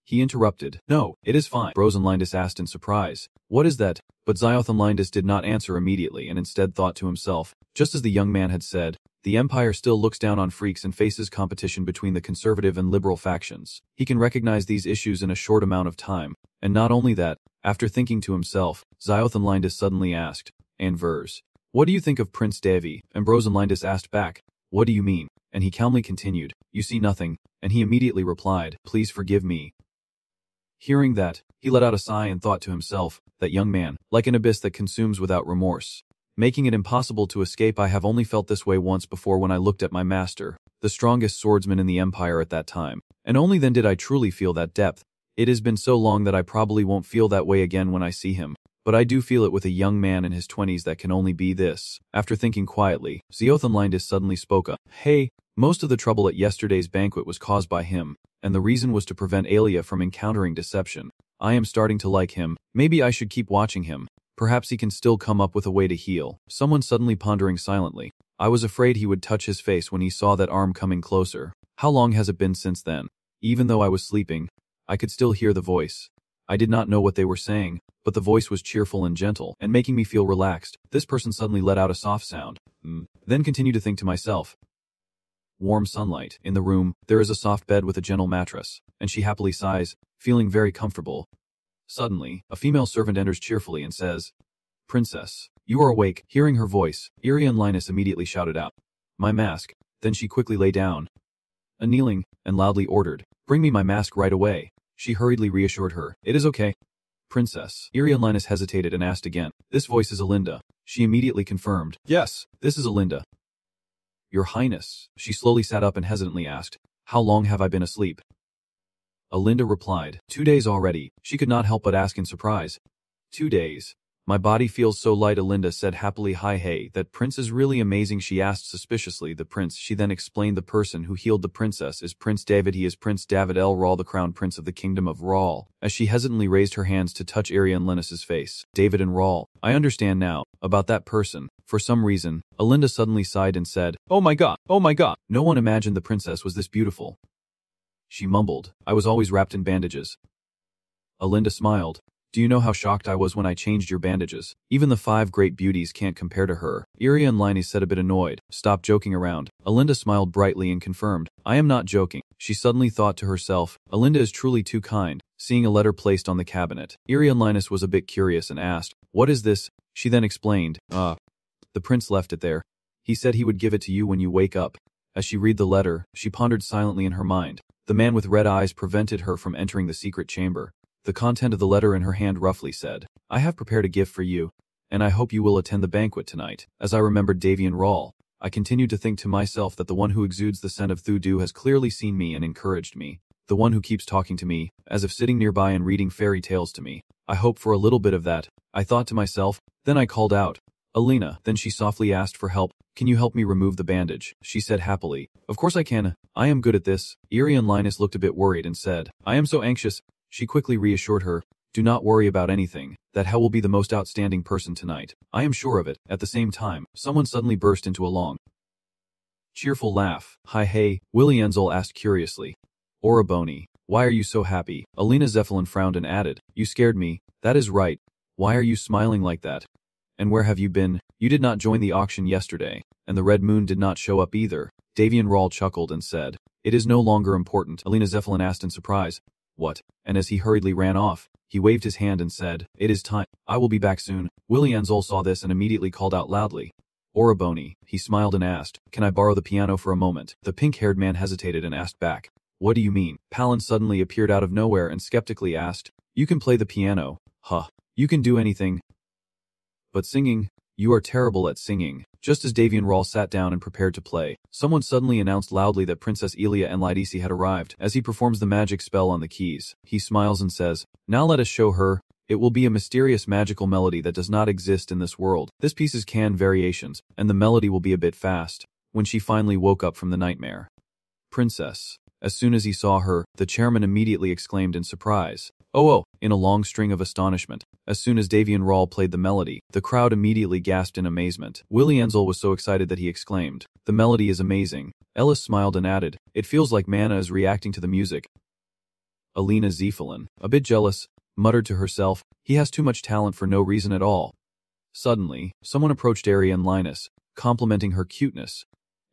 He interrupted. No, it is fine. Lindis asked in surprise. What is that? But Lindis did not answer immediately and instead thought to himself, just as the young man had said, the Empire still looks down on freaks and faces competition between the conservative and liberal factions. He can recognize these issues in a short amount of time. And not only that, after thinking to himself, Lindis suddenly asked, Anvers, what do you think of Prince Davy? And Lindis asked back, What do you mean? And he calmly continued, You see nothing. And he immediately replied, Please forgive me. Hearing that, he let out a sigh and thought to himself, that young man, like an abyss that consumes without remorse, making it impossible to escape. I have only felt this way once before when I looked at my master, the strongest swordsman in the Empire at that time, and only then did I truly feel that depth. It has been so long that I probably won't feel that way again when I see him, but I do feel it with a young man in his 20s that can only be this. After thinking quietly, Lindis suddenly spoke up. Hey, most of the trouble at yesterday's banquet was caused by him, and the reason was to prevent Alia from encountering deception. I am starting to like him. Maybe I should keep watching him. Perhaps he can still come up with a way to heal. Someone suddenly pondering silently. I was afraid he would touch his face when he saw that arm coming closer. How long has it been since then? Even though I was sleeping, I could still hear the voice. I did not know what they were saying, but the voice was cheerful and gentle, and making me feel relaxed. This person suddenly let out a soft sound. Then continued to think to myself. Warm sunlight. In the room, there is a soft bed with a gentle mattress, and she happily sighs, feeling very comfortable. Suddenly, a female servant enters cheerfully and says, Princess, you are awake. Hearing her voice, Lindis immediately shouted out, My mask. Then she quickly lay down, kneeling, and loudly ordered, Bring me my mask right away. She hurriedly reassured her, It is okay. Princess. Lindis hesitated and asked again, This voice is Alinda. She immediately confirmed, Yes, this is Alinda. Your Highness. She slowly sat up and hesitantly asked, How long have I been asleep? Alinda replied. 2 days already. She could not help but ask in surprise. 2 days. My body feels so light, Alinda said happily. Hi, hey, that prince is really amazing, she asked suspiciously. The prince, she then explained. The person who healed the princess is Prince David. He is Prince David El Ral, the crown prince of the kingdom of Ral. As she hesitantly raised her hands to touch Arian Linus's face. David and Ral. I understand now. About that person. For some reason, Alinda suddenly sighed and said, oh my god, oh my god. No one imagined the princess was this beautiful. She mumbled, I was always wrapped in bandages. Alinda smiled. Do you know how shocked I was when I changed your bandages? Even the 5 great beauties can't compare to her. Arian Linus said, a bit annoyed. Stop joking around. Alinda smiled brightly and confirmed, I am not joking. She suddenly thought to herself, Alinda is truly too kind. Seeing a letter placed on the cabinet, Arian Linus was a bit curious and asked, what is this? She then explained, the prince left it there. He said he would give it to you when you wake up. As she read the letter, she pondered silently in her mind. The man with red eyes prevented her from entering the secret chamber. The content of the letter in her hand roughly said, I have prepared a gift for you, and I hope you will attend the banquet tonight. As I remembered Davian Ral, I continued to think to myself that the one who exudes the scent of Thudu has clearly seen me and encouraged me. The one who keeps talking to me, as if sitting nearby and reading fairy tales to me. I hope for a little bit of that, I thought to myself. Then I called out, Alina. Then she softly asked for help. Can you help me remove the bandage? She said happily. Of course I can. I am good at this. Arian Linus looked a bit worried and said, I am so anxious. She quickly reassured her, do not worry about anything, that Hel will be the most outstanding person tonight. I am sure of it. At the same time, someone suddenly burst into a long, cheerful laugh. Hi hey, Willie Enzel asked curiously. Oraboni, why are you so happy? Alina Zephelin frowned and added, you scared me. That is right. Why are you smiling like that? And where have you been? You did not join the auction yesterday, and the red moon did not show up either. Davian Ral chuckled and said, it is no longer important. Alina Zephelin asked in surprise, what? And as he hurriedly ran off, he waved his hand and said, it is time. I will be back soon. Willie Enzel saw this and immediately called out loudly, Oraboni. He smiled and asked, can I borrow the piano for a moment? The pink-haired man hesitated and asked back, what do you mean? Palin suddenly appeared out of nowhere and skeptically asked, you can play the piano. Huh. You can do anything. But singing? You are terrible at singing. Just as Davian Ral sat down and prepared to play, someone suddenly announced loudly that Princess Elia Enlidisi had arrived. As he performs the magic spell on the keys, he smiles and says, now let us show her. It will be a mysterious magical melody that does not exist in this world. This piece is canned variations, and the melody will be a bit fast. When she finally woke up from the nightmare. Princess. As soon as he saw her, the chairman immediately exclaimed in surprise, oh, in a long string of astonishment. As soon as Davian Ral played the melody, the crowd immediately gasped in amazement. Willie Enzel was so excited that he exclaimed, the melody is amazing. Ellis smiled and added, it feels like Mana is reacting to the music. Alina Zephelin, a bit jealous, muttered to herself, he has too much talent for no reason at all. Suddenly, someone approached Arian Linus, complimenting her cuteness,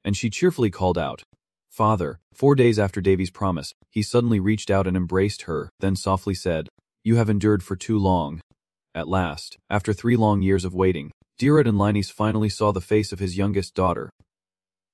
and she cheerfully called out, Father. 4 days after Davy's promise, he suddenly reached out and embraced her, then softly said, you have endured for too long. At last, after 3 long years of waiting, Diradan Linus finally saw the face of his youngest daughter.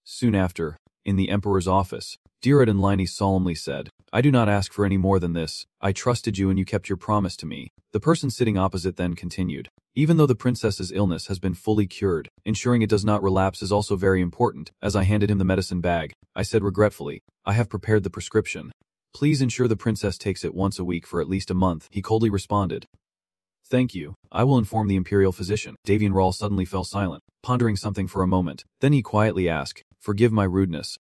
Soon after, in the emperor's office, Diradan Linus solemnly said, I do not ask for any more than this. I trusted you and you kept your promise to me. The person sitting opposite then continued, even though the princess's illness has been fully cured, ensuring it does not relapse is also very important. As I handed him the medicine bag, I said regretfully, I have prepared the prescription. Please ensure the princess takes it once a week for at least a month. He coldly responded, thank you. I will inform the imperial physician. Davian Ral suddenly fell silent, pondering something for a moment. Then he quietly asked, forgive my rudeness,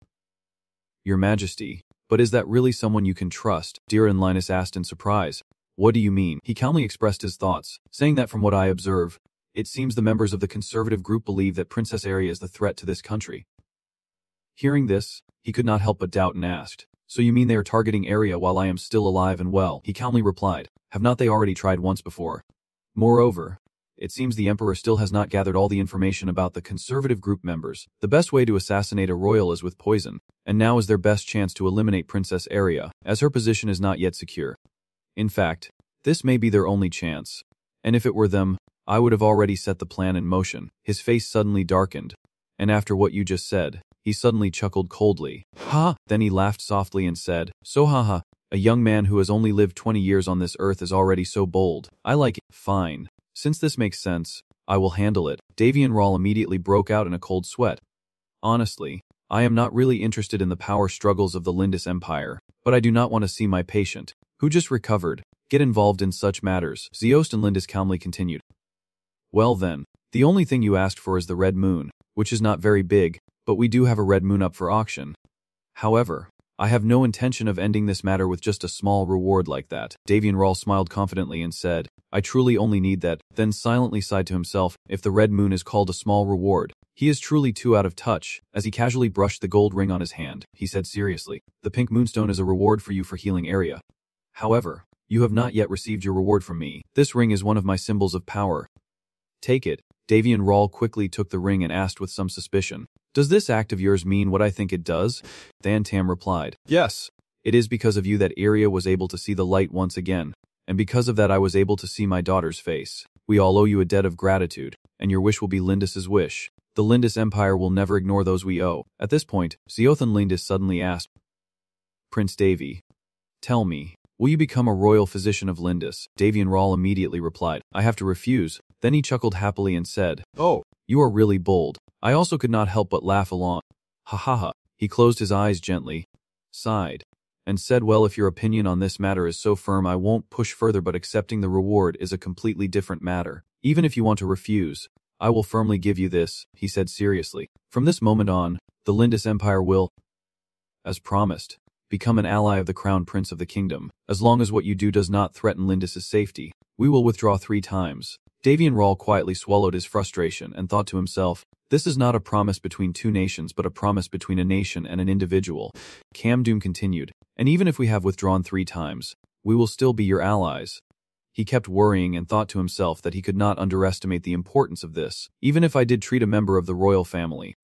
Your Majesty, but is that really someone you can trust? Diradan Linus asked in surprise. What do you mean? He calmly expressed his thoughts, saying that from what I observe, it seems the members of the conservative group believe that Princess Aria is the threat to this country. Hearing this, he could not help but doubt and asked, so you mean they are targeting Aria while I am still alive and well? He calmly replied, have not they already tried once before? Moreover, it seems the Emperor still has not gathered all the information about the conservative group members. The best way to assassinate a royal is with poison, and now is their best chance to eliminate Princess Aria, as her position is not yet secure. In fact, this may be their only chance. And if it were them, I would have already set the plan in motion. His face suddenly darkened, and after what you just said, he suddenly chuckled coldly. Ha! Then he laughed softly and said, so haha, a young man who has only lived 20 years on this earth is already so bold. I like it. Fine. Since this makes sense, I will handle it. Davian Ral immediately broke out in a cold sweat. Honestly, I am not really interested in the power struggles of the Lindis Empire, but I do not want to see my patient, who just recovered, get involved in such matters. Zeost and Lindis calmly continued. Well then, the only thing you asked for is the red moon, which is not very big, but we do have a red moon up for auction. However, I have no intention of ending this matter with just a small reward like that. Davian smiled confidently and said, I truly only need that, then silently sighed to himself, if the red moon is called a small reward. He is truly too out of touch. As he casually brushed the gold ring on his hand, he said seriously, the pink moonstone is a reward for you for healing area. However, you have not yet received your reward from me. This ring is one of my symbols of power. Take it. Davian quickly took the ring and asked with some suspicion, does this act of yours mean what I think it does? Than Tam replied, yes. It is because of you that Iria was able to see the light once again, and because of that I was able to see my daughter's face. We all owe you a debt of gratitude, and your wish will be Lindis's wish. The Lindis Empire will never ignore those we owe. At this point, Zeothan Lindis suddenly asked, Prince Davy, tell me, will you become a royal physician of Lindis? Davian immediately replied, I have to refuse. Then he chuckled happily and said, oh, you are really bold. I also could not help but laugh along. Ha ha ha. He closed his eyes gently, sighed, and said, well, if your opinion on this matter is so firm I won't push further, but accepting the reward is a completely different matter. Even if you want to refuse, I will firmly give you this, he said seriously. From this moment on, the Lindis Empire will, as promised, become an ally of the Crown Prince of the Kingdom. As long as what you do does not threaten Lindis's safety, we will withdraw 3 times. Davian quietly swallowed his frustration and thought to himself, this is not a promise between 2 nations but a promise between a nation and an individual. Cam Doom continued, and even if we have withdrawn 3 times, we will still be your allies. He kept worrying and thought to himself that he could not underestimate the importance of this, even if I did treat a member of the royal family.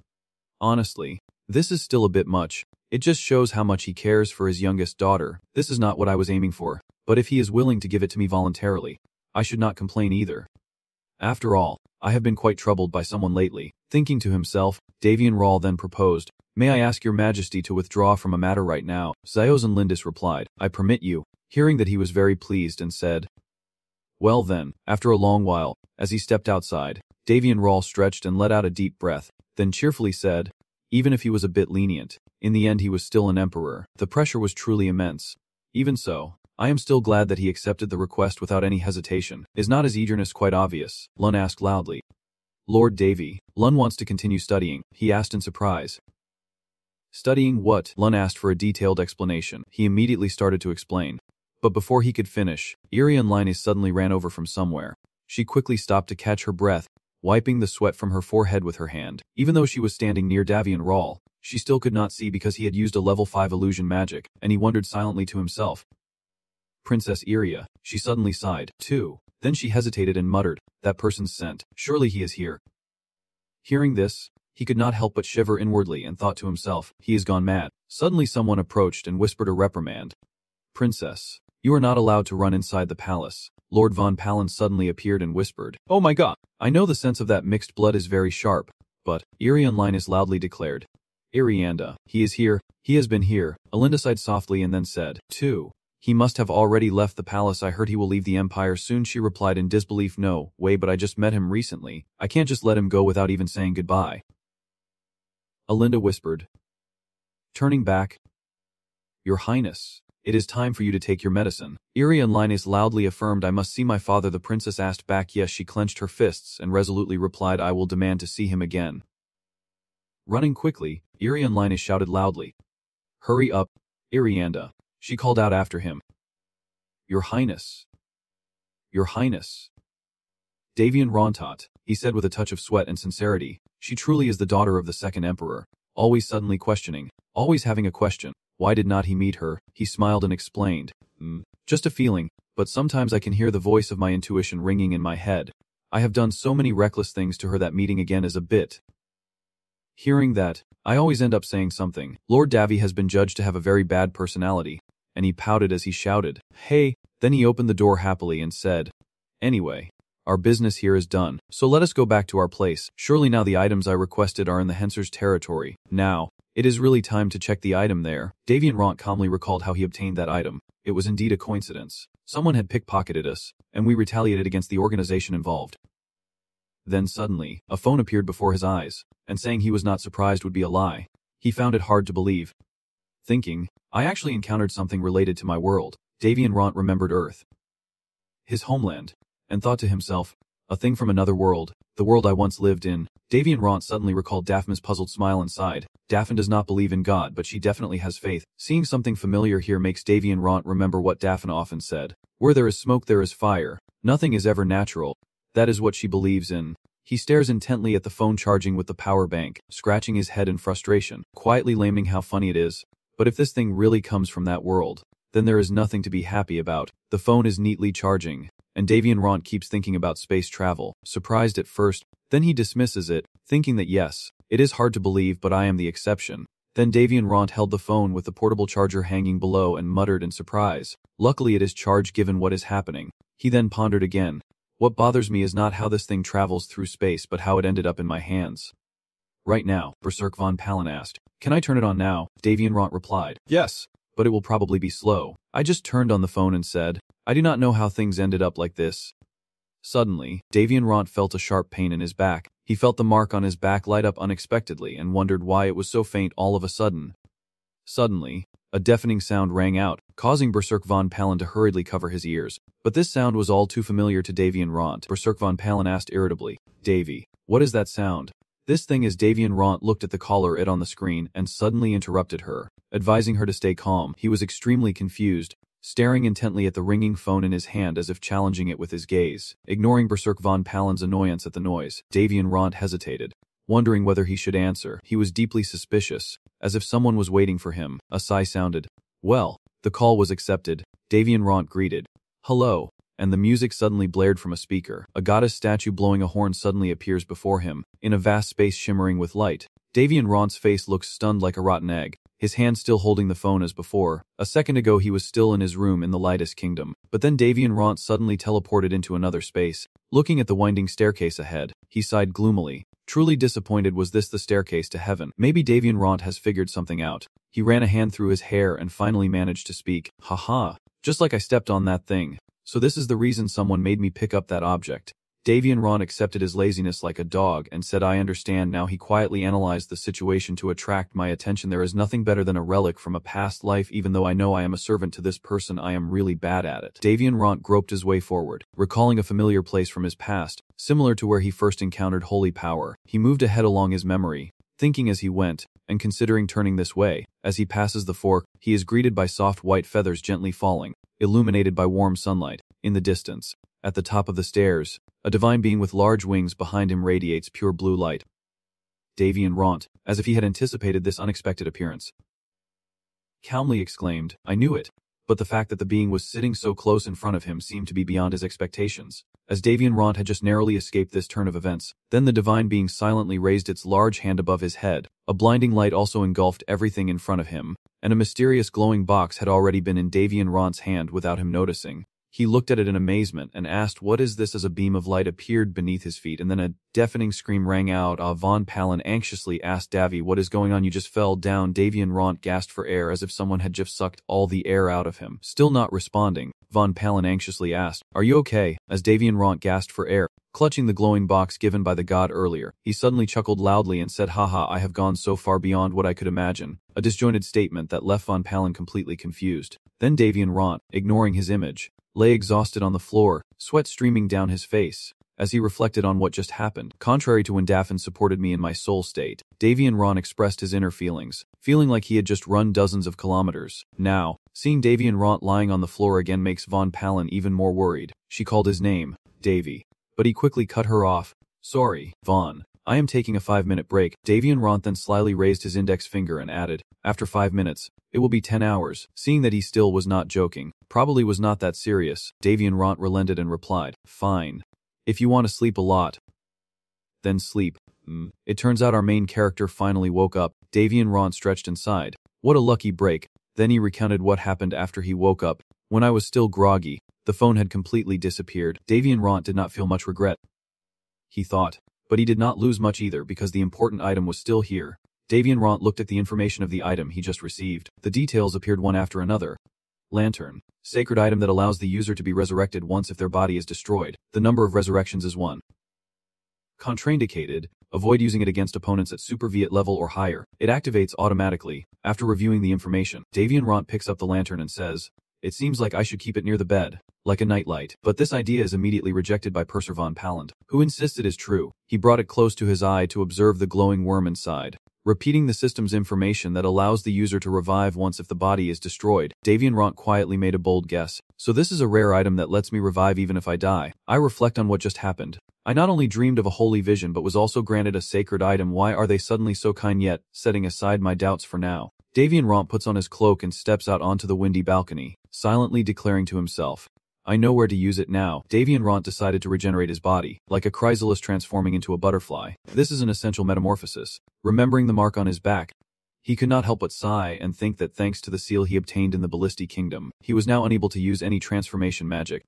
Honestly, this is still a bit much. It just shows how much he cares for his youngest daughter. This is not what I was aiming for, but if he is willing to give it to me voluntarily, I should not complain either. After all, I have been quite troubled by someone lately. Thinking to himself, Davian then proposed, may I ask your majesty to withdraw from a matter right now? Xiozan Lindis replied, I permit you. Hearing that, he was very pleased and said, well then. After a long while, as he stepped outside, Davian stretched and let out a deep breath, then cheerfully said, even if he was a bit lenient, in the end he was still an emperor. The pressure was truly immense. Even so, I am still glad that he accepted the request without any hesitation. Is not his eagerness quite obvious? Lun asked loudly. Lord Davy, Lun wants to continue studying, he asked in surprise. Studying what? Lun asked for a detailed explanation. He immediately started to explain. But before he could finish, Irian Linus suddenly ran over from somewhere. She quickly stopped to catch her breath, wiping the sweat from her forehead with her hand. Even though she was standing near Davian, she still could not see because he had used a level 5 illusion magic, and he wondered silently to himself. Princess Iria, she suddenly sighed, too. Then she hesitated and muttered, that person's scent. Surely he is here. Hearing this, he could not help but shiver inwardly and thought to himself, he has gone mad. Suddenly someone approached and whispered a reprimand. Princess, you are not allowed to run inside the palace. Lord Von Palin suddenly appeared and whispered, oh my god, I know the sense of that mixed blood is very sharp, but, Irian Linus loudly declared. Irianda, he is here, he has been here. Alinda sighed softly and then said, too. He must have already left the palace. I heard he will leave the empire soon. She replied in disbelief, no, way, but I just met him recently. I can't just let him go without even saying goodbye. Alinda whispered. Turning back. Your Highness, it is time for you to take your medicine. Irian Linus loudly affirmed, I must see my father. The princess asked back, yes. She clenched her fists and resolutely replied, I will demand to see him again. Running quickly, Irian Linus shouted loudly. Hurry up, Irianda. She called out after him. Your Highness. Your Highness. Davian Rontot, he said with a touch of sweat and sincerity. She truly is the daughter of the second emperor. Always suddenly questioning, always having a question. Why did not he meet her? He smiled and explained. Just a feeling, but sometimes I can hear the voice of my intuition ringing in my head. I have done so many reckless things to her that meeting again is a bit. Hearing that, I always end up saying something. Lord Davy has been judged to have a very bad personality. And he pouted as he shouted, hey, then he opened the door happily and said, anyway, our business here is done, so let us go back to our place. Surely now the items I requested are in the Henser's territory. Now, it is really time to check the item there. Davian calmly recalled how he obtained that item. It was indeed a coincidence. Someone had pickpocketed us, and we retaliated against the organization involved. Then suddenly, a phone appeared before his eyes, and saying he was not surprised would be a lie. He found it hard to believe. Thinking, I actually encountered something related to my world. Davian Ront remembered Earth, his homeland, and thought to himself, a thing from another world, the world I once lived in. Davian Ront suddenly recalled Daphne's puzzled smile and sighed. Daphne does not believe in God, but she definitely has faith. Seeing something familiar here makes Davian Ront remember what Daphne often said. Where there is smoke there is fire. Nothing is ever natural. That is what she believes in. He stares intently at the phone charging with the power bank, scratching his head in frustration, quietly lamenting how funny it is. But if this thing really comes from that world, then there is nothing to be happy about. The phone is neatly charging, and Davian Ront keeps thinking about space travel, surprised at first. Then he dismisses it, thinking that yes, it is hard to believe, but I am the exception. Then Davian Ront held the phone with the portable charger hanging below and muttered in surprise, luckily it is charged given what is happening. He then pondered again. What bothers me is not how this thing travels through space but how it ended up in my hands. Right now, Berserk von Palen asked. Can I turn it on now? Davian Ront replied. Yes, but it will probably be slow. I just turned on the phone and said, I do not know how things ended up like this. Suddenly, Davian Ront felt a sharp pain in his back. He felt the mark on his back light up unexpectedly and wondered why it was so faint all of a sudden. Suddenly, a deafening sound rang out, causing Berserk von Palen to hurriedly cover his ears. But this sound was all too familiar to Davian Ront. Berserk von Palen asked irritably, Davy, what is that sound? This thing as Davian Ront looked at the caller on the screen and suddenly interrupted her, advising her to stay calm. He was extremely confused, staring intently at the ringing phone in his hand as if challenging it with his gaze. Ignoring Berserk von Palen's annoyance at the noise, Davian Ront hesitated, wondering whether he should answer. He was deeply suspicious, as if someone was waiting for him. A sigh sounded. Well, the call was accepted. Davian Ront greeted, hello, and the music suddenly blared from a speaker. A goddess statue blowing a horn suddenly appears before him, in a vast space shimmering with light. Davian Ront's face looks stunned like a rotten egg, his hand still holding the phone as before. A second ago he was still in his room in the Lightest Kingdom, but then Davian Ront suddenly teleported into another space. Looking at the winding staircase ahead, he sighed gloomily. Truly disappointed, was this the staircase to heaven? Maybe Davian Ront has figured something out. He ran a hand through his hair and finally managed to speak. Haha, just like I stepped on that thing. So this is the reason someone made me pick up that object. Davian Ront accepted his laziness like a dog and said, I understand now. He quietly analyzed the situation to attract my attention. There is nothing better than a relic from a past life. Even though I know I am a servant to this person, I am really bad at it. Davian Ront groped his way forward, recalling a familiar place from his past, similar to where he first encountered holy power. He moved ahead along his memory, thinking as he went, and considering turning this way. As he passes the fork, he is greeted by soft white feathers gently falling, illuminated by warm sunlight. In the distance, at the top of the stairs, a divine being with large wings behind him radiates pure blue light. Davian Ront, as if he had anticipated this unexpected appearance, calmly exclaimed, I knew it. But the fact that the being was sitting so close in front of him seemed to be beyond his expectations. As Davian Ront had just narrowly escaped this turn of events, then the divine being silently raised its large hand above his head. A blinding light also engulfed everything in front of him, and a mysterious glowing box had already been in Davian Ront's hand without him noticing. He looked at it in amazement and asked, what is this? As a beam of light appeared beneath his feet and then a deafening scream rang out. Von Palen anxiously asked Davy, what is going on? You just fell down. Davian Ront gasped for air as if someone had just sucked all the air out of him. Still not responding, Von Palen anxiously asked, are you okay? As Davian Ront gasped for air, clutching the glowing box given by the god earlier, he suddenly chuckled loudly and said, haha, I have gone so far beyond what I could imagine. A disjointed statement that left Von Palen completely confused. Then Davian Ront, ignoring his image, lay exhausted on the floor, sweat streaming down his face. As he reflected on what just happened, contrary to when Daphne supported me in my soul state, Davian Ront expressed his inner feelings, feeling like he had just run dozens of kilometers. Now, seeing Davian Ront lying on the floor again makes Von Palen even more worried. She called his name, Davy, but he quickly cut her off. Sorry, Von. I am taking a 5-minute break. Davian Ront then slyly raised his index finger and added, after 5 minutes, it will be 10 hours. Seeing that he still was not joking, probably was not that serious, Davian Ront relented and replied, fine. If you want to sleep a lot, then sleep. It turns out our main character finally woke up. Davian Ront stretched and sighed. What a lucky break. Then he recounted what happened after he woke up. When I was still groggy, the phone had completely disappeared. Davian Ront did not feel much regret, he thought. But he did not lose much either because the important item was still here. Davian Ront looked at the information of the item he just received. The details appeared one after another. Lantern. Sacred item that allows the user to be resurrected once if their body is destroyed. The number of resurrections is 1. Contraindicated. Avoid using it against opponents at Super Viet level or higher. It activates automatically. After reviewing the information, Davian picks up the lantern and says, "It seems like I should keep it near the bed, like a nightlight." But this idea is immediately rejected by Purser von Palland, who insists it is true. He brought it close to his eye to observe the glowing worm inside, repeating the system's information that allows the user to revive once if the body is destroyed. Davian quietly made a bold guess. "So this is a rare item that lets me revive even if I die." I reflect on what just happened. I not only dreamed of a holy vision but was also granted a sacred item. Why are they suddenly so kind? Yet, setting aside my doubts for now, Davian puts on his cloak and steps out onto the windy balcony, silently declaring to himself, "I know where to use it now." Davian decided to regenerate his body, like a chrysalis transforming into a butterfly. This is an essential metamorphosis. Remembering the mark on his back, he could not help but sigh and think that thanks to the seal he obtained in the Ballistic Kingdom, he was now unable to use any transformation magic.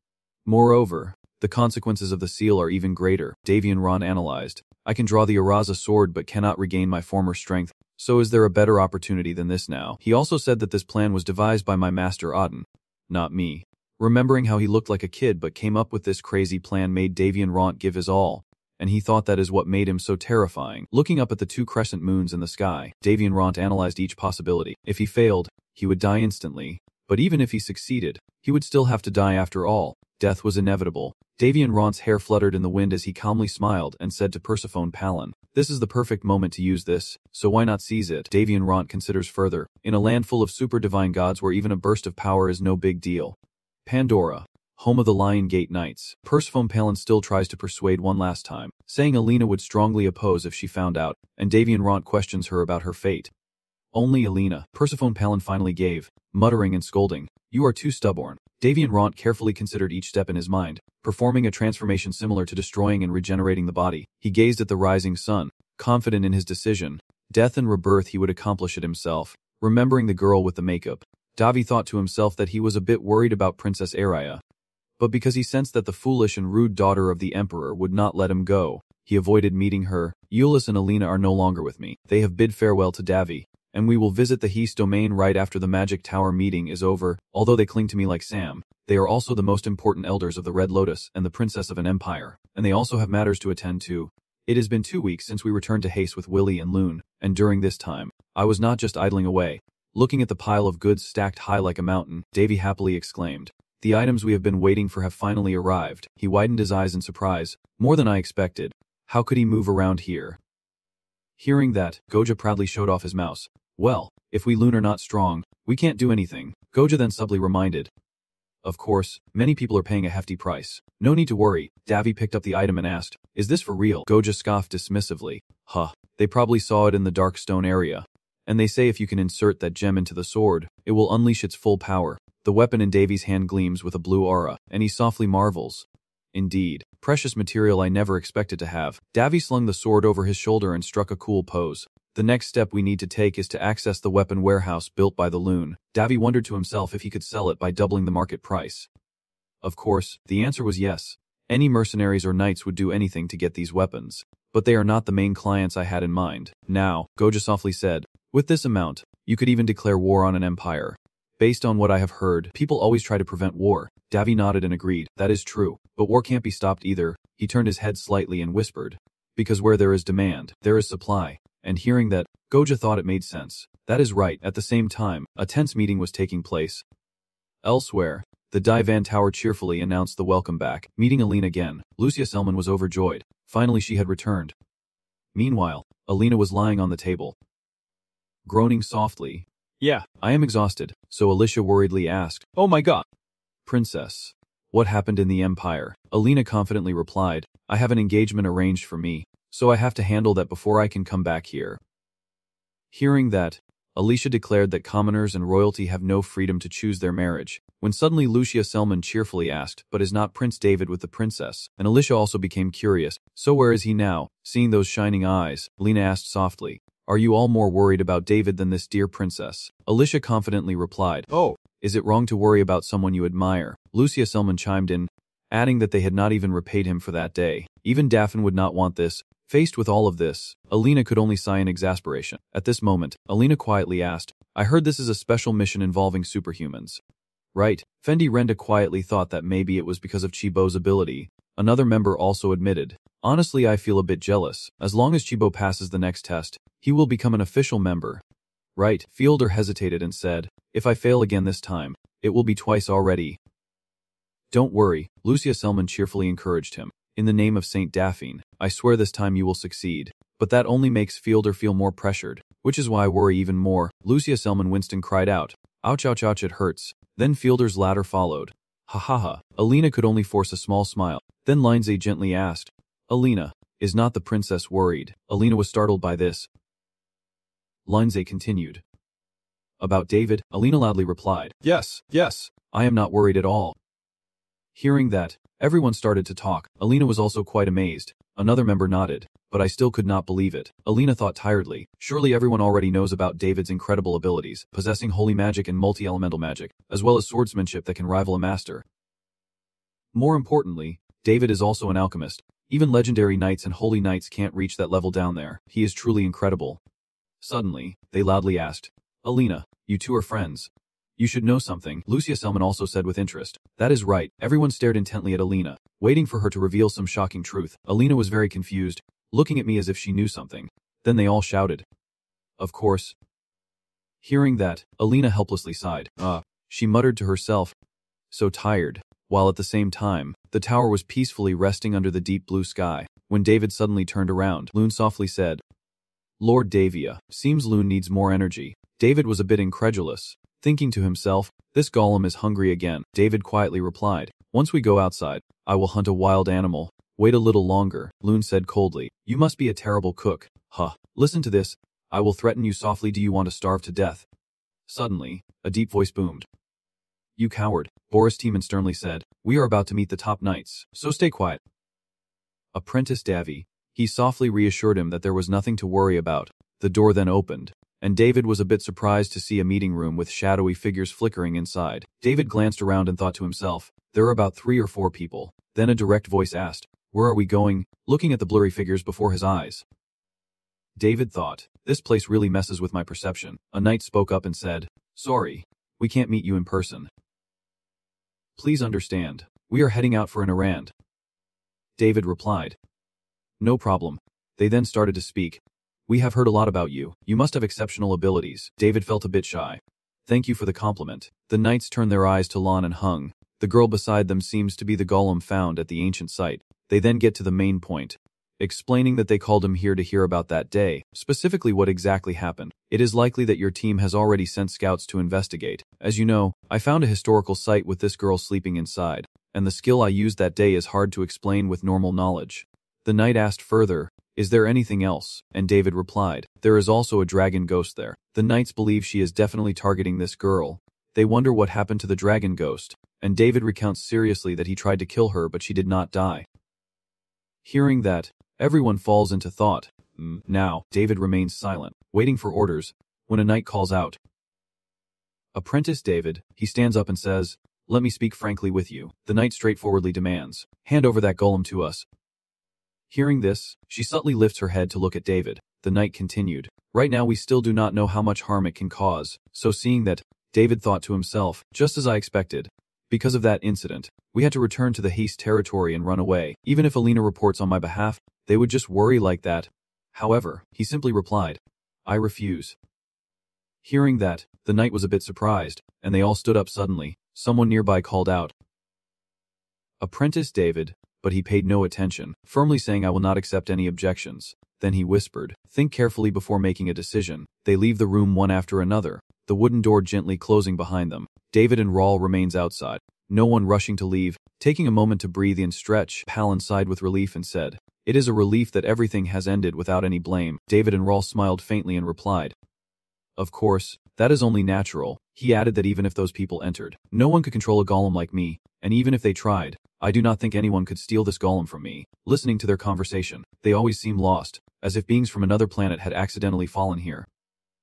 Moreover, the consequences of the seal are even greater. Davian analyzed. I can draw the Araza sword but cannot regain my former strength. So is there a better opportunity than this now? He also said that this plan was devised by my master Auden, not me. Remembering how he looked like a kid but came up with this crazy plan made Davian give his all, and he thought that is what made him so terrifying. Looking up at the 2 crescent moons in the sky, Davian analyzed each possibility. If he failed, he would die instantly, but even if he succeeded, he would still have to die after all. Death was inevitable. Davian's hair fluttered in the wind as he calmly smiled and said to Persephone Palin, "This is the perfect moment to use this, so why not seize it?" Davian considers further. In a land full of super divine gods where even a burst of power is no big deal. Pandora, home of the Lion Gate Knights. Persephone Palin still tries to persuade one last time, saying Alina would strongly oppose if she found out, and Davian questions her about her fate. "Only Alina," Persephone Palin finally gave, muttering and scolding, "You are too stubborn." Davian carefully considered each step in his mind, performing a transformation similar to destroying and regenerating the body. He gazed at the rising sun, confident in his decision. Death and rebirth he would accomplish it himself. Remembering the girl with the makeup, Davi thought to himself that he was a bit worried about Princess Araya. But because he sensed that the foolish and rude daughter of the Emperor would not let him go, he avoided meeting her. Euless and Alina are no longer with me. They have bid farewell to Davi, and we will visit the Heast domain right after the Magic Tower meeting is over. Although they cling to me like Sam, they are also the most important elders of the Red Lotus and the princess of an empire, and they also have matters to attend to. It has been 2 weeks since we returned to Haste with Willy and Loon, and during this time, I was not just idling away. Looking at the pile of goods stacked high like a mountain, Davy happily exclaimed, "The items we have been waiting for have finally arrived." He widened his eyes in surprise. "More than I expected. How could he move around here?" Hearing that, Goja proudly showed off his mouse. "Well, if we Loon are not strong, we can't do anything." Goja then subtly reminded, "Of course, many people are paying a hefty price. No need to worry." Davy picked up the item and asked, "Is this for real?" Goja scoffed dismissively. "Huh, they probably saw it in the dark stone area. And they say if you can insert that gem into the sword, it will unleash its full power." The weapon in Davy's hand gleams with a blue aura, and he softly marvels. "Indeed, precious material I never expected to have." Davy slung the sword over his shoulder and struck a cool pose. "The next step we need to take is to access the weapon warehouse built by the Loon." Davy wondered to himself if he could sell it by doubling the market price. Of course, the answer was yes. Any mercenaries or knights would do anything to get these weapons. But they are not the main clients I had in mind. "Now," Goja softly said, "with this amount, you could even declare war on an empire. Based on what I have heard, people always try to prevent war." Davy nodded and agreed. "That is true, but war can't be stopped either." He turned his head slightly and whispered, "Because where there is demand, there is supply." And hearing that, Goja thought it made sense. That is right. At the same time, a tense meeting was taking place. Elsewhere, the Divan Tower cheerfully announced the welcome back. Meeting Alina again, Lucia Selman was overjoyed. Finally she had returned. Meanwhile, Alina was lying on the table, groaning softly. "Yeah, I am exhausted." So Alicia worriedly asked, "Oh my god, Princess, what happened in the Empire?" Alina confidently replied, "I have an engagement arranged for me, so I have to handle that before I can come back here." Hearing that, Alicia declared that commoners and royalty have no freedom to choose their marriage, when suddenly Lucia Selman cheerfully asked, "But is not Prince David with the princess?" And Alicia also became curious. "So where is he now?" Seeing those shining eyes, Lena asked softly, "Are you all more worried about David than this dear princess?" Alicia confidently replied, "Oh, is it wrong to worry about someone you admire?" Lucia Selman chimed in, adding that they had not even repaid him for that day. Even Daphne would not want this. Faced with all of this, Alina could only sigh in exasperation. At this moment, Alina quietly asked, "I heard this is a special mission involving superhumans." Right. Fendi Renda quietly thought that maybe it was because of Chibo's ability. Another member also admitted, Honestly, I feel a bit jealous. As long as Chibo passes the next test, he will become an official member. Right, Fielder hesitated and said, if I fail again this time, it will be twice already. Don't worry, Lucia Selman cheerfully encouraged him. In the name of Saint Daphne, I swear this time you will succeed. But that only makes Fielder feel more pressured, which is why I worry even more. Lucia Selman Winston cried out, ouch ouch ouch, it hurts. Then Fielder's ladder followed. Ha ha ha. Alina could only force a small smile. Then Lindsay gently asked, Alina, is not the princess worried? Alina was startled by this. Lindsay continued. About David, Alina loudly replied, yes, I am not worried at all. Hearing that, everyone started to talk. Alina was also quite amazed. Another member nodded, but I still could not believe it. Alina thought tiredly, surely everyone already knows about David's incredible abilities, possessing holy magic and multi-elemental magic, as well as swordsmanship that can rival a master. More importantly, David is also an alchemist. Even legendary knights and holy knights can't reach that level down there. He is truly incredible. Suddenly, they loudly asked, Alina, you two are friends. You should know something, Lucia Selman also said with interest. That is right. Everyone stared intently at Alina, waiting for her to reveal some shocking truth. Alina was very confused, looking at me as if she knew something. Then they all shouted. Of course. Hearing that, Alina helplessly sighed. She muttered to herself. So tired. While at the same time, the tower was peacefully resting under the deep blue sky. When David suddenly turned around, Loon softly said, Lord Davia, seems Loon needs more energy. David was a bit incredulous, thinking to himself, this golem is hungry again. David quietly replied, once we go outside, I will hunt a wild animal. Wait a little longer, Loon said coldly. You must be a terrible cook. Listen to this. I will threaten you softly. Do you want to starve to death? Suddenly, a deep voice boomed. You coward, Boris Teeman sternly said. We are about to meet the top knights, so stay quiet. Apprentice Davy. He softly reassured him that there was nothing to worry about. The door then opened, and David was a bit surprised to see a meeting room with shadowy figures flickering inside. David glanced around and thought to himself, there are about 3 or 4 people. Then a direct voice asked, where are we going? Looking at the blurry figures before his eyes. David thought, this place really messes with my perception. A knight spoke up and said, sorry, we can't meet you in person. Please understand, we are heading out for an errand. David replied. No problem. They then started to speak. We have heard a lot about you. You must have exceptional abilities. David felt a bit shy. Thank you for the compliment. The knights turned their eyes to Lon and Hung. The girl beside them seems to be the golem found at the ancient site. They then get to the main point, explaining that they called him here to hear about that day, specifically what exactly happened. It is likely that your team has already sent scouts to investigate. As you know, I found a historical site with this girl sleeping inside, and the skill I used that day is hard to explain with normal knowledge. The knight asked further, is there anything else? And David replied, there is also a dragon ghost there. The knights believe she is definitely targeting this girl. They wonder what happened to the dragon ghost, and David recounts seriously that he tried to kill her but she did not die. Hearing that, everyone falls into thought. Now, David remains silent, waiting for orders, when a knight calls out. Apprentice David, he stands up and says, let me speak frankly with you. The knight straightforwardly demands, hand over that golem to us. Hearing this, she subtly lifts her head to look at David. The knight continued, right now we still do not know how much harm it can cause, so seeing that, David thought to himself, just as I expected. Because of that incident, we had to return to the Heast territory and run away. Even if Alina reports on my behalf, they would just worry like that. However, he simply replied, I refuse. Hearing that, the knight was a bit surprised, and they all stood up suddenly. Someone nearby called out, Apprentice David, but he paid no attention, firmly saying I will not accept any objections. Then he whispered, think carefully before making a decision. They leave the room one after another, the wooden door gently closing behind them. David and Rawl remains outside, no one rushing to leave. Taking a moment to breathe and stretch, Palin sighed with relief and said, it is a relief that everything has ended without any blame. David and Rawl smiled faintly and replied, of course, that is only natural. He added that even if those people entered, no one could control a golem like me, and even if they tried, I do not think anyone could steal this golem from me. Listening to their conversation, they always seem lost, as if beings from another planet had accidentally fallen here.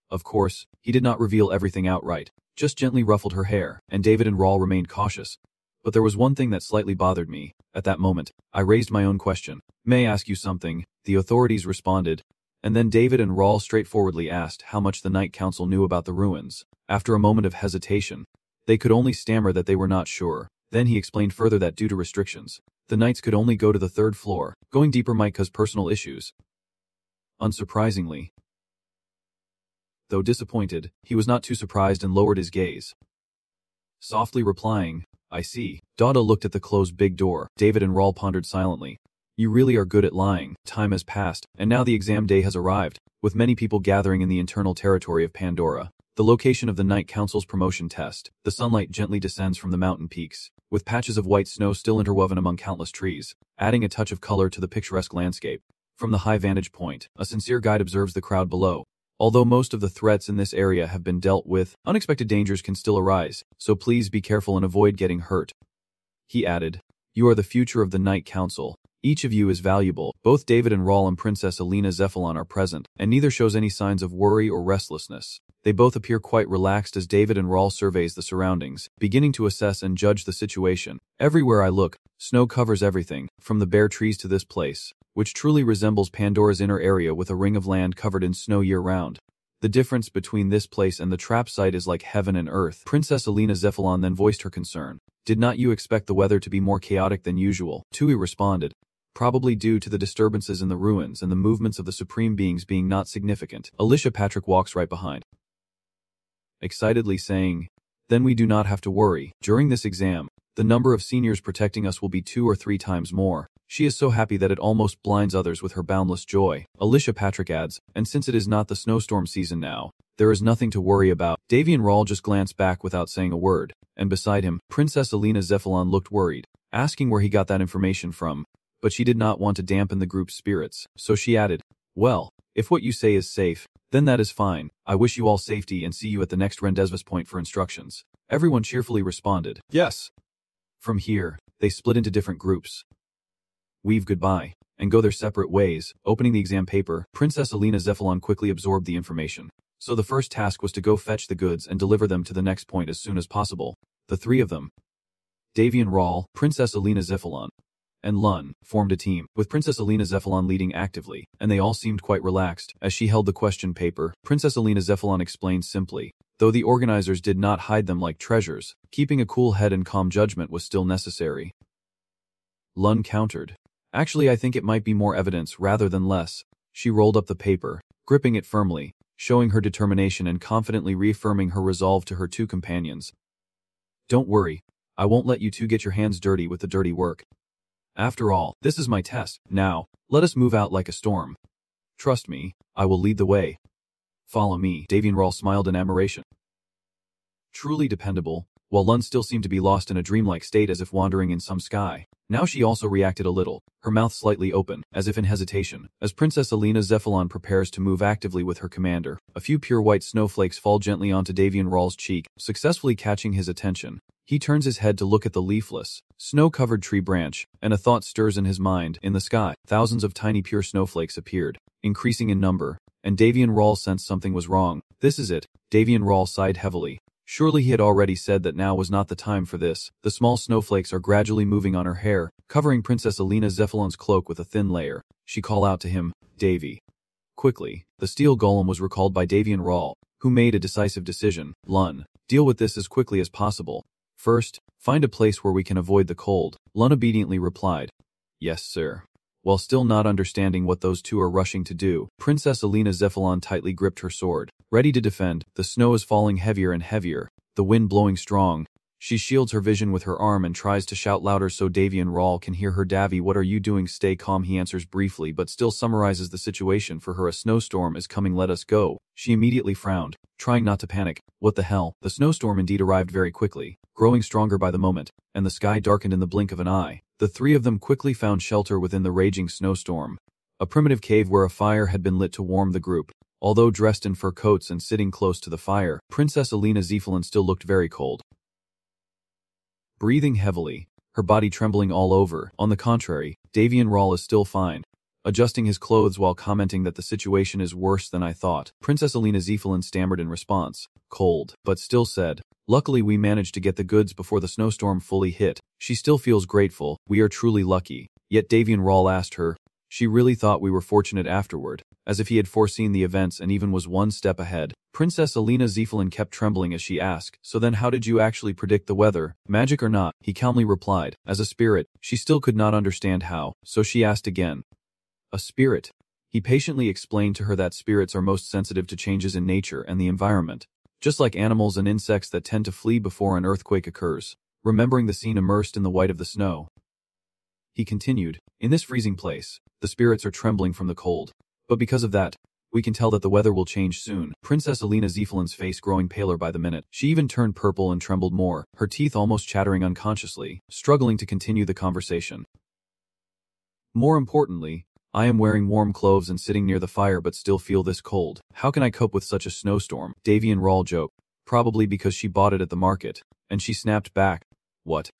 Of course, he did not reveal everything outright, just gently ruffled her hair, and David and Rawl remained cautious. But there was one thing that slightly bothered me. At that moment, I raised my own question. May I ask you something? The authorities responded, and then David and Rawl straightforwardly asked how much the Night Council knew about the ruins. After a moment of hesitation, they could only stammer that they were not sure. Then he explained further that due to restrictions, The knights could only go to the 3rd floor. Going deeper might cause personal issues. Unsurprisingly. Though disappointed, he was not too surprised and lowered his gaze. Softly replying, I see. Dada looked at the closed big door. David and Raul pondered silently. You really are good at lying. Time has passed, and now the exam day has arrived, with many people gathering in the internal territory of Pandora. The location of the Night Council's promotion test. The sunlight gently descends from the mountain peaks, with patches of white snow still interwoven among countless trees, adding a touch of color to the picturesque landscape. From the high vantage point, a sincere guide observes the crowd below. Although most of the threats in this area have been dealt with, unexpected dangers can still arise, so please be careful and avoid getting hurt. He added, You are the future of the Night Council. Each of you is valuable. Both David and Raul and Princess Alina Zephyllon are present, and neither shows any signs of worry or restlessness. They both appear quite relaxed as David and Raul surveys the surroundings, beginning to assess and judge the situation. Everywhere I look, snow covers everything, from the bare trees to this place, which truly resembles Pandora's inner area with a ring of land covered in snow year-round. The difference between this place and the trap site is like heaven and earth. Princess Alina Zephyllon then voiced her concern. Did not you expect the weather to be more chaotic than usual? Tui responded. Probably due to the disturbances in the ruins and the movements of the supreme beings being not significant. Alicia Patrick walks right behind, excitedly saying, Then we do not have to worry. During this exam, the number of seniors protecting us will be 2 or 3 times more. She is so happy that it almost blinds others with her boundless joy. Alicia Patrick adds, and since it is not the snowstorm season now, there is nothing to worry about. Davy and Raul just glanced back without saying a word, and beside him, Princess Alina Zephyllon looked worried, asking where he got that information from. But she did not want to dampen the group's spirits, so she added, Well, if what you say is safe, then that is fine. I wish you all safety and see you at the next rendezvous point for instructions. Everyone cheerfully responded, Yes. From here, they split into different groups. Weave goodbye, and go their separate ways. Opening the exam paper, Princess Alina Zephyllon quickly absorbed the information. So the first task was to go fetch the goods and deliver them to the next point as soon as possible. The 3 of them, Davy and Raul, Princess Alina Zephyllon, and Lun, formed a team, with Princess Alina Zephyllon leading actively, and they all seemed quite relaxed. As she held the question paper, Princess Alina Zephyllon explained simply, though the organizers did not hide them like treasures, keeping a cool head and calm judgment was still necessary. Lun countered, Actually, I think it might be more evidence rather than less. She rolled up the paper, gripping it firmly, showing her determination and confidently reaffirming her resolve to her 2 companions. Don't worry, I won't let you 2 get your hands dirty with the dirty work. After all, this is my test. Now, let us move out like a storm. Trust me, I will lead the way. Follow me. Davy and Raul smiled in admiration. Truly dependable, while Lun still seemed to be lost in a dreamlike state as if wandering in some sky. Now she also reacted a little, her mouth slightly open, as if in hesitation, as Princess Alina Zephyllon prepares to move actively with her commander. A few pure white snowflakes fall gently onto Davy and Raul's cheek, successfully catching his attention. He turns his head to look at the leafless, snow-covered tree branch, and a thought stirs in his mind. In the sky, thousands of tiny pure snowflakes appeared, increasing in number, and Davy and Raul sensed something was wrong. This is it. Davy and Raul sighed heavily. Surely he had already said that now was not the time for this. The small snowflakes are gradually moving on her hair, covering Princess Alina Zephyllon's cloak with a thin layer. She called out to him, Davy. Quickly, the steel golem was recalled by Davy and Raul, who made a decisive decision. Lun, deal with this as quickly as possible. First, find a place where we can avoid the cold. Lun obediently replied, Yes, sir. While still not understanding what those 2 are rushing to do, Princess Alina Zephyllon tightly gripped her sword, ready to defend. The snow is falling heavier and heavier, the wind blowing strong. She shields her vision with her arm and tries to shout louder so Davy and Raul can hear her. Davy, what are you doing? Stay calm, he answers briefly but still summarizes the situation for her. A snowstorm is coming, let us go. She immediately frowned, trying not to panic. What the hell? The snowstorm indeed arrived very quickly, growing stronger by the moment, and the sky darkened in the blink of an eye. The 3 of them quickly found shelter within the raging snowstorm, a primitive cave where a fire had been lit to warm the group. Although dressed in fur coats and sitting close to the fire, Princess Alina Zephyllon still looked very cold. Breathing heavily, her body trembling all over. On the contrary, Davy and Raul is still fine, adjusting his clothes while commenting that the situation is worse than I thought. Princess Alina Zephyllon stammered in response, cold, but still said, Luckily we managed to get the goods before the snowstorm fully hit. She still feels grateful. We are truly lucky. Yet Davy and Raul asked her, She really thought we were fortunate afterward, as if he had foreseen the events and even was one step ahead. Princess Alina Zephyrin kept trembling as she asked, "So then how did you actually predict the weather, magic or not?" He calmly replied, "As a spirit." She still could not understand how, so she asked again. "A spirit?" He patiently explained to her that spirits are most sensitive to changes in nature and the environment, just like animals and insects that tend to flee before an earthquake occurs. Remembering the scene immersed in the white of the snow, he continued, "In this freezing place, the spirits are trembling from the cold. But because of that, we can tell that the weather will change soon." Princess Alina Zephyrin's face growing paler by the minute. She even turned purple and trembled more, her teeth almost chattering unconsciously, struggling to continue the conversation. "More importantly, I am wearing warm clothes and sitting near the fire but still feel this cold. How can I cope with such a snowstorm?" Davy and Rawl joked, "Probably because she bought it at the market." And she snapped back, "What?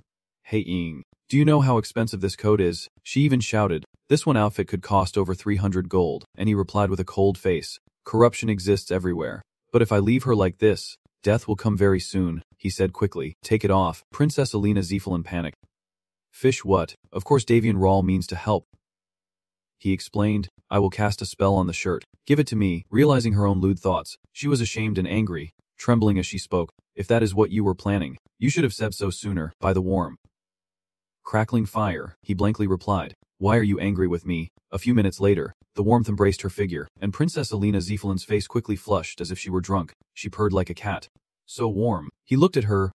Hey Ying, do you know how expensive this coat is?" She even shouted, "This one outfit could cost over 300 gold. And he replied with a cold face, "Corruption exists everywhere. But if I leave her like this, death will come very soon," he said quickly. "Take it off." Princess Alina Zephyrin panicked. "Fish what?" Of course Davian Rawl means to help. He explained, "I will cast a spell on the shirt. Give it to me." Realizing her own lewd thoughts, she was ashamed and angry, trembling as she spoke. "If that is what you were planning, you should have said so sooner." By the warm, crackling fire, he blankly replied, "Why are you angry with me?" A few minutes later, the warmth embraced her figure, and Princess Alina Zephyrin's face quickly flushed as if she were drunk. She purred like a cat. "So warm." He looked at her,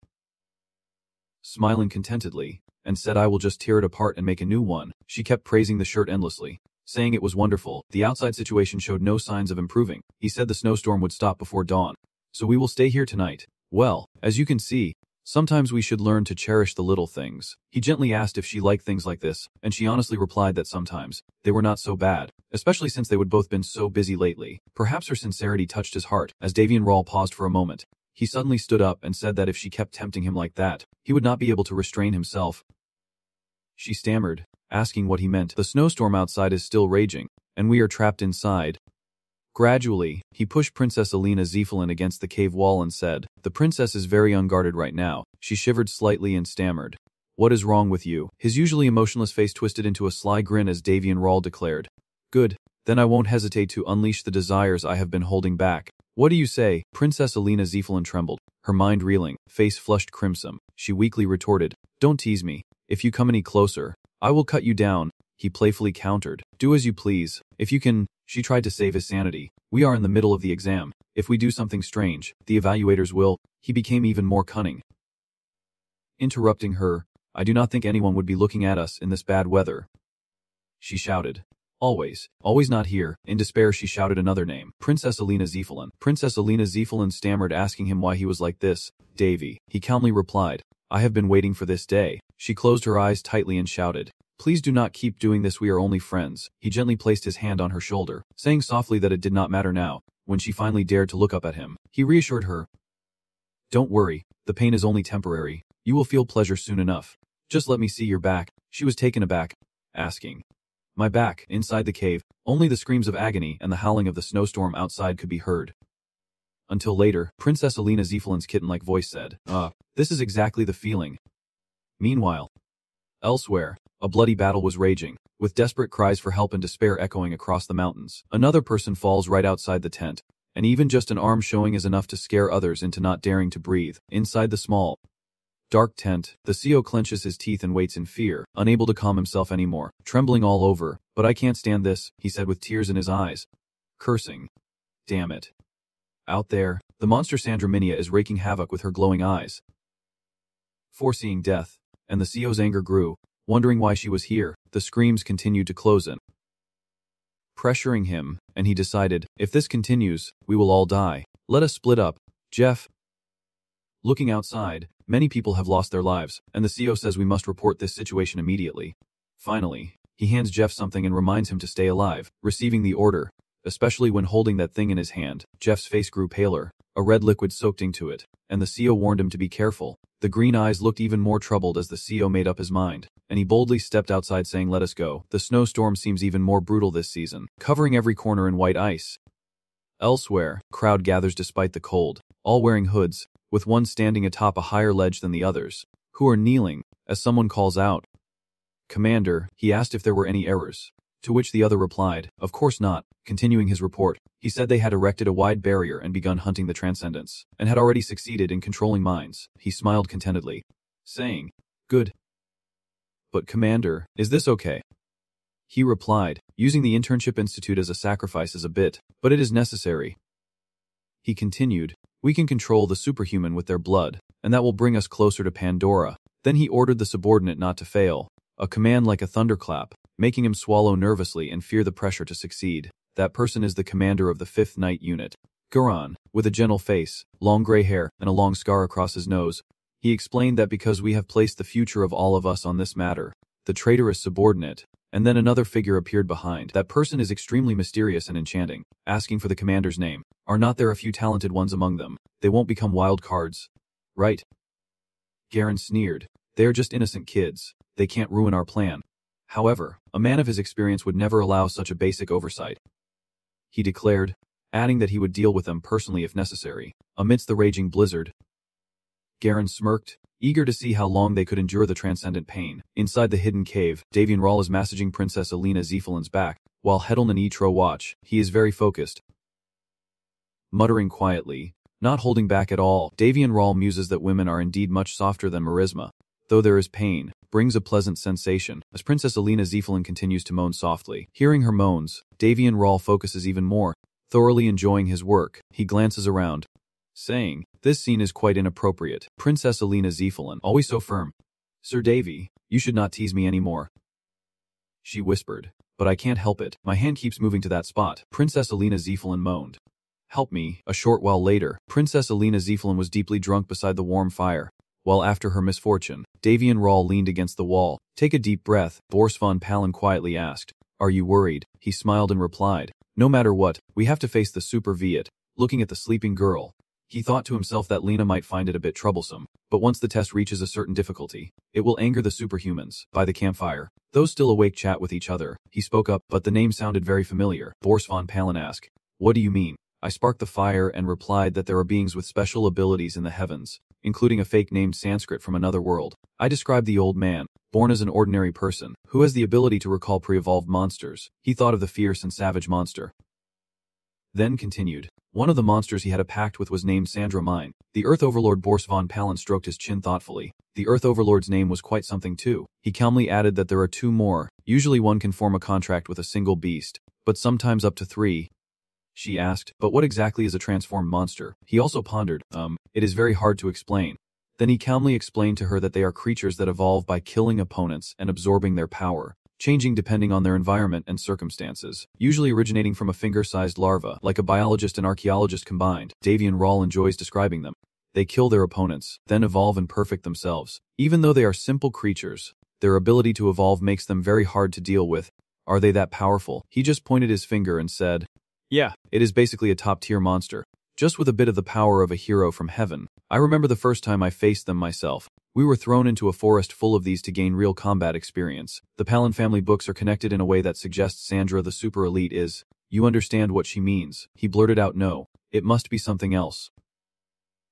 smiling contentedly, and said, "I will just tear it apart and make a new one." She kept praising the shirt endlessly, saying it was wonderful. The outside situation showed no signs of improving. He said the snowstorm would stop before dawn. "So we will stay here tonight." "Well, as you can see, sometimes we should learn to cherish the little things." He gently asked if she liked things like this, and she honestly replied that sometimes they were not so bad, especially since they would both been so busy lately. Perhaps her sincerity touched his heart. As Davian Rawl paused for a moment, he suddenly stood up and said that if she kept tempting him like that, he would not be able to restrain himself. She stammered, asking what he meant. "The snowstorm outside is still raging, and we are trapped inside." Gradually, he pushed Princess Alina Zephyrin against the cave wall and said, "The princess is very unguarded right now." She shivered slightly and stammered, "What is wrong with you?" His usually emotionless face twisted into a sly grin as Davian Rawl declared, "Good, then I won't hesitate to unleash the desires I have been holding back." "What do you say?" Princess Alina Zephyrin trembled, her mind reeling, face flushed crimson. She weakly retorted, "Don't tease me. If you come any closer, I will cut you down." He playfully countered, "Do as you please. If you can." She tried to save his sanity. "We are in the middle of the exam. If we do something strange, the evaluators will." He became even more cunning, interrupting her, "I do not think anyone would be looking at us in this bad weather." She shouted, "Always, always not here." In despair she shouted another name, Princess Alina Zephyrin. Princess Alina Zephyrin stammered, asking him why he was like this. "Davy," he calmly replied, "I have been waiting for this day." She closed her eyes tightly and shouted, "Please do not keep doing this, we are only friends." He gently placed his hand on her shoulder, saying softly that it did not matter now. When she finally dared to look up at him, he reassured her, "Don't worry, the pain is only temporary. You will feel pleasure soon enough. Just let me see your back." She was taken aback, asking, "My back?" Inside the cave, only the screams of agony and the howling of the snowstorm outside could be heard. Until later, Princess Alina Zephyrin's kitten-like voice said, This is exactly the feeling." Meanwhile, elsewhere, a bloody battle was raging, with desperate cries for help and despair echoing across the mountains. Another person falls right outside the tent, and even just an arm showing is enough to scare others into not daring to breathe. Inside the small, dark tent, the CEO clenches his teeth and waits in fear, unable to calm himself anymore, trembling all over. "But I can't stand this," he said with tears in his eyes, cursing. "Damn it." Out there, the monster Sandra Minia is raking havoc with her glowing eyes, foreseeing death, and the CEO's anger grew. Wondering why she was here, the screams continued to close in, pressuring him, and he decided, if this continues, we will all die. Let us split up. Jeff. Looking outside, many people have lost their lives, and the CEO says we must report this situation immediately. Finally, he hands Jeff something and reminds him to stay alive. Receiving the order, especially when holding that thing in his hand, Jeff's face grew paler, a red liquid soaked into it, and the CEO warned him to be careful. The green eyes looked even more troubled as the CEO made up his mind, and he boldly stepped outside saying, "Let us go." The snowstorm seems even more brutal this season, covering every corner in white ice. Elsewhere, crowd gathers despite the cold, all wearing hoods, with one standing atop a higher ledge than the others, who are kneeling, as someone calls out, "Commander," he asked if there were any errors. To which the other replied, "Of course not." Continuing his report, he said they had erected a wide barrier and begun hunting the transcendents, and had already succeeded in controlling minds. He smiled contentedly, saying, "Good. But Commander, is this okay?" He replied, "Using the internship institute as a sacrifice is a bit, but it is necessary." He continued, "We can control the superhuman with their blood, and that will bring us closer to Pandora." Then he ordered the subordinate not to fail, a command like a thunderclap, making him swallow nervously and fear the pressure to succeed. That person is the commander of the 5th Night Unit. Guran, with a gentle face, long gray hair, and a long scar across his nose. He explained that because we have placed the future of all of us on this matter, the traitorous subordinate, and then another figure appeared behind. That person is extremely mysterious and enchanting, asking for the commander's name. Are not there a few talented ones among them? They won't become wild cards, right? Garen sneered. They are just innocent kids. They can't ruin our plan. However, a man of his experience would never allow such a basic oversight, he declared, adding that he would deal with them personally if necessary. Amidst the raging blizzard, Garen smirked, eager to see how long they could endure the transcendent pain. Inside the hidden cave, Davian Rahl is massaging Princess Alina Zephelin's back, while Hedel and Etro watch. He is very focused, muttering quietly, not holding back at all. Davian Rahl muses that women are indeed much softer than Merisma, though there is pain, brings a pleasant sensation. As Princess Alina Zephelin continues to moan softly, hearing her moans, Davian Rahl focuses even more, thoroughly enjoying his work. He glances around, saying, "This scene is quite inappropriate." Princess Alina Zephelin, always so firm. "Sir Davy, you should not tease me anymore," she whispered. "But I can't help it. My hand keeps moving to that spot." Princess Alina Zephelin moaned. "Help me." A short while later, Princess Alina Zephelin was deeply drunk beside the warm fire, while after her misfortune, Davian Rahl leaned against the wall. "Take a deep breath," Boris von Palin quietly asked. "Are you worried?" He smiled and replied, "No matter what, we have to face the Super Viet." Looking at the sleeping girl, he thought to himself that Lena might find it a bit troublesome, but once the test reaches a certain difficulty, it will anger the superhumans. By the campfire, those still awake chat with each other. He spoke up, but the name sounded very familiar. Boris von Palin asked, "What do you mean?" I sparked the fire and replied that there are beings with special abilities in the heavens, including a fake named Sanskrit from another world. I described the old man, born as an ordinary person, who has the ability to recall pre-evolved monsters. He thought of the fierce and savage monster. Then continued, one of the monsters he had a pact with was named Sandra Mine. The Earth Overlord. Boris von Palin stroked his chin thoughtfully. The Earth Overlord's name was quite something too. He calmly added that there are 2 more. Usually one can form a contract with a single beast, but sometimes up to 3. She asked, "But what exactly is a transformed monster?" He also pondered, it is very hard to explain. Then he calmly explained to her that they are creatures that evolve by killing opponents and absorbing their power, changing depending on their environment and circumstances, usually originating from a finger-sized larva, like a biologist and archaeologist combined. Davian Rahl enjoys describing them. They kill their opponents, then evolve and perfect themselves. Even though they are simple creatures, their ability to evolve makes them very hard to deal with. Are they that powerful? He just pointed his finger and said, "Yeah, it is basically a top-tier monster, just with a bit of the power of a hero from heaven." I remember the first time I faced them myself. We were thrown into a forest full of these to gain real combat experience. The Palin family books are connected in a way that suggests Sandra the super elite is. You understand what she means. He blurted out, "No, it must be something else."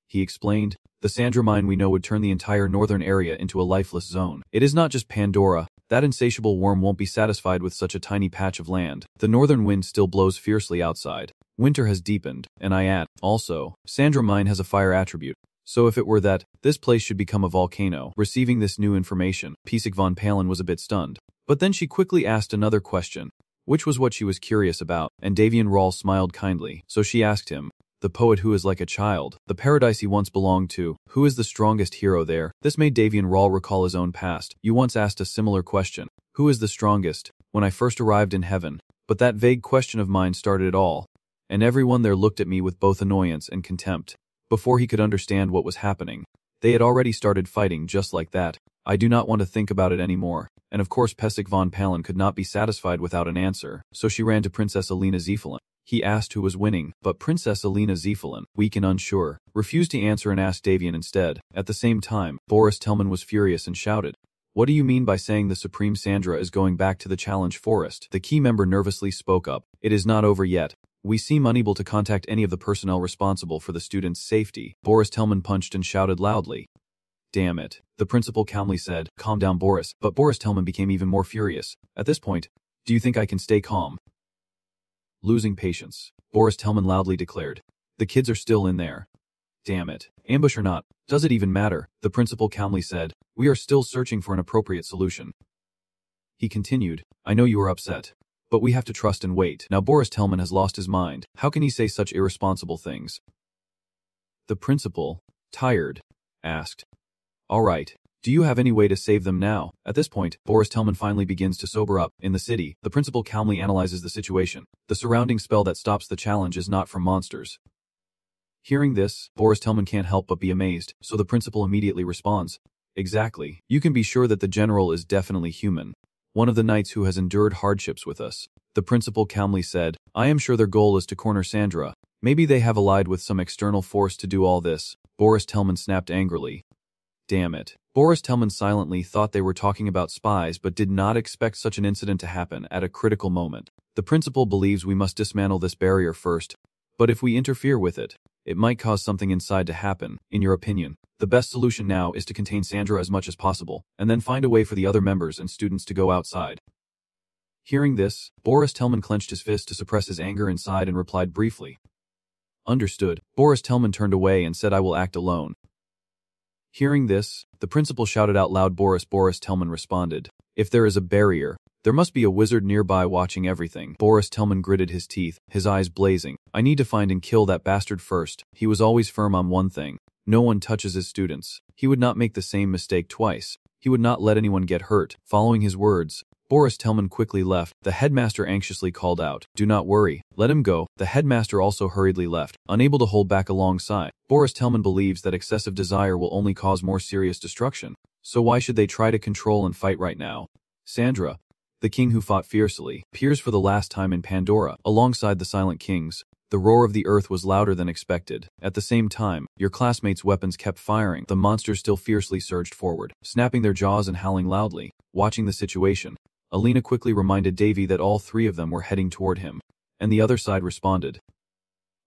He explained, "The Sandra mine we know would turn the entire northern area into a lifeless zone. It is not just Pandora. That insatiable worm won't be satisfied with such a tiny patch of land. The northern wind still blows fiercely outside. Winter has deepened, and I add, also, Sandra mine has a fire attribute. So if it were that, this place should become a volcano." Receiving this new information, Piesik von Palin was a bit stunned. But then she quickly asked another question, which was what she was curious about, and Davian Rahl smiled kindly. So she asked him, "The poet who is like a child, the paradise he once belonged to, who is the strongest hero there?" This made Davian Rahl recall his own past. You once asked a similar question, "Who is the strongest?" when I first arrived in heaven. But that vague question of mine started it all, and everyone there looked at me with both annoyance and contempt. Before he could understand what was happening, they had already started fighting just like that. I do not want to think about it anymore. And of course Piesik von Palin could not be satisfied without an answer, so she ran to Princess Alina Zephelin. He asked who was winning, but Princess Alina Zephelin, weak and unsure, refused to answer and asked Davian instead. At the same time, Boris Tellman was furious and shouted, "What do you mean by saying the Supreme Sandra is going back to the Challenge Forest?" The key member nervously spoke up, "It is not over yet. We seem unable to contact any of the personnel responsible for the students' safety." Boris Tellman punched and shouted loudly, "Damn it." The principal calmly said, "Calm down, Boris." But Boris Tellman became even more furious. At this point, Do you think I can stay calm? Losing patience, Boris Tellman loudly declared. The kids are still in there. Damn it. Ambush or not, does it even matter? The principal calmly said. We are still searching for an appropriate solution. He continued, I know you are upset, but we have to trust and wait. Now Boris Tellman has lost his mind. How can he say such irresponsible things? The principal, tired, asked. All right. Do you have any way to save them now? At this point, Boris Tellman finally begins to sober up. In the city, the principal calmly analyzes the situation. The surrounding spell that stops the challenge is not from monsters. Hearing this, Boris Tellman can't help but be amazed, so the principal immediately responds. Exactly. You can be sure that the general is definitely human. One of the knights who has endured hardships with us. The principal calmly said, I am sure their goal is to corner Sandra. Maybe they have allied with some external force to do all this. Boris Tellman snapped angrily. Damn it. Boris Tellman silently thought they were talking about spies but did not expect such an incident to happen at a critical moment. The principal believes we must dismantle this barrier first, but if we interfere with it, it might cause something inside to happen. In your opinion, the best solution now is to contain Sandra as much as possible, and then find a way for the other members and students to go outside. Hearing this, Boris Tellman clenched his fist to suppress his anger inside and replied briefly. Understood. Boris Tellman turned away and said I will act alone. Hearing this, the principal shouted out loud Boris Tellman responded. If there is a barrier, there must be a wizard nearby watching everything. Boris Tellman gritted his teeth, his eyes blazing. I need to find and kill that bastard first. He was always firm on one thing. No one touches his students. He would not make the same mistake twice. He would not let anyone get hurt. Following his words, Boris Tellman quickly left. The headmaster anxiously called out, Do not worry, let him go. The headmaster also hurriedly left, unable to hold back alongside. Boris Tellman believes that excessive desire will only cause more serious destruction. So why should they try to control and fight right now? Sandra, the king who fought fiercely, appears for the last time in Pandora, alongside the Silent Kings. The roar of the earth was louder than expected. At the same time, your classmates' weapons kept firing. The monsters still fiercely surged forward, snapping their jaws and howling loudly. Watching the situation, Alina quickly reminded Davy that all three of them were heading toward him, and the other side responded.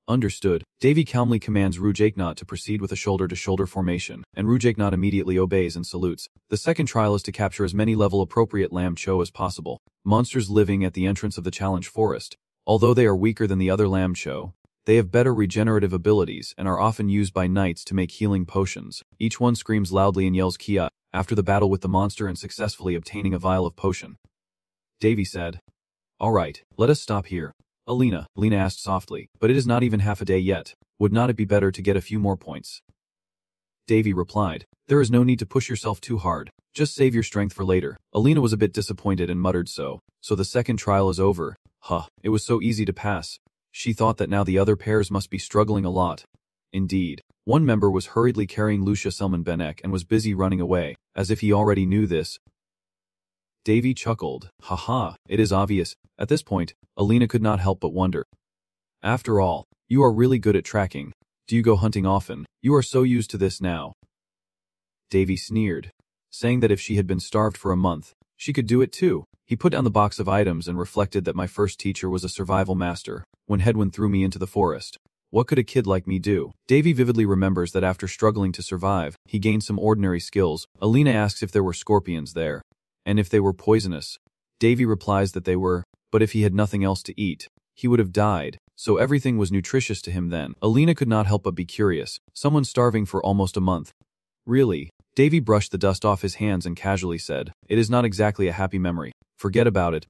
Understood. Davy calmly commands Rujaknot to proceed with a shoulder-to-shoulder formation, and Rujaknot immediately obeys and salutes. The second trial is to capture as many level-appropriate Lamb Cho as possible, monsters living at the entrance of the challenge forest. Although they are weaker than the other Lamb Cho, they have better regenerative abilities and are often used by knights to make healing potions. Each one screams loudly and yells Kia after the battle with the monster and successfully obtaining a vial of potion. Davy said, All right, let us stop here. Alina asked softly, but it is not even half a day yet. Would not it be better to get a few more points? Davy replied, There is no need to push yourself too hard. Just save your strength for later. Alina was a bit disappointed and muttered so the second trial is over. It was so easy to pass. She thought that now the other pairs must be struggling a lot. Indeed, one member was hurriedly carrying Lucia Selman Benek and was busy running away, as if he already knew this. Davy chuckled. It is obvious. At this point, Alina could not help but wonder. After all, you are really good at tracking. Do you go hunting often? You are so used to this now. Davy sneered, saying that if she had been starved for a month, she could do it too. He put down the box of items and reflected that my first teacher was a survival master, when Hedwin threw me into the forest. What could a kid like me do? Davy vividly remembers that after struggling to survive, he gained some ordinary skills. Alina asks if there were scorpions there, and if they were poisonous. Davy replies that they were, but if he had nothing else to eat, he would have died, so everything was nutritious to him then. Alina could not help but be curious. Someone starving for almost a month. Really? Davy brushed the dust off his hands and casually said, It is not exactly a happy memory. Forget about it.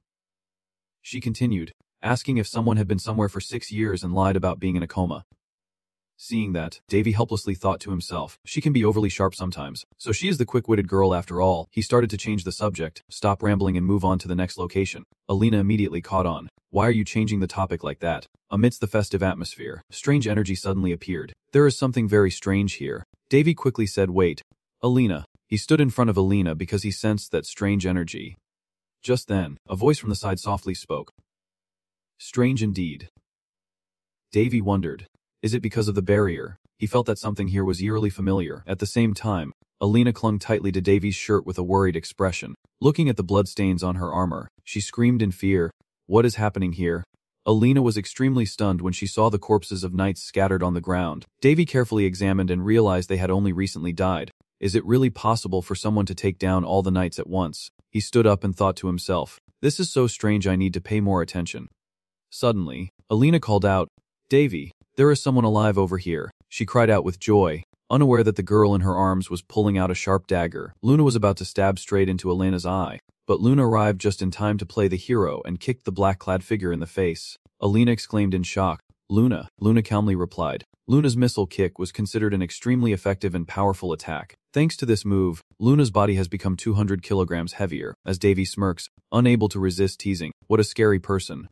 She continued, asking if someone had been somewhere for 6 years and lied about being in a coma. Seeing that, Davy helplessly thought to himself, she can be overly sharp sometimes, so she is the quick-witted girl after all. He started to change the subject, stop rambling and move on to the next location. Alina immediately caught on. Why are you changing the topic like that? Amidst the festive atmosphere, strange energy suddenly appeared. There is something very strange here. Davy quickly said, Wait. Alina. He stood in front of Alina because he sensed that strange energy. Just then, a voice from the side softly spoke. Strange indeed. Davy wondered. Is it because of the barrier? He felt that something here was eerily familiar. At the same time, Alina clung tightly to Davy's shirt with a worried expression. Looking at the bloodstains on her armor, she screamed in fear. What is happening here? Alina was extremely stunned when she saw the corpses of knights scattered on the ground. Davy carefully examined and realized they had only recently died. Is it really possible for someone to take down all the knights at once? He stood up and thought to himself, This is so strange, I need to pay more attention. Suddenly, Alina called out, Davy, there is someone alive over here. She cried out with joy, unaware that the girl in her arms was pulling out a sharp dagger. Luna was about to stab straight into Elena's eye, but Luna arrived just in time to play the hero and kicked the black-clad figure in the face. Alina exclaimed in shock, Luna. Luna calmly replied. Luna's missile kick was considered an extremely effective and powerful attack. Thanks to this move, Luna's body has become 200 kilograms heavier, as Davy smirks, unable to resist teasing. What a scary person.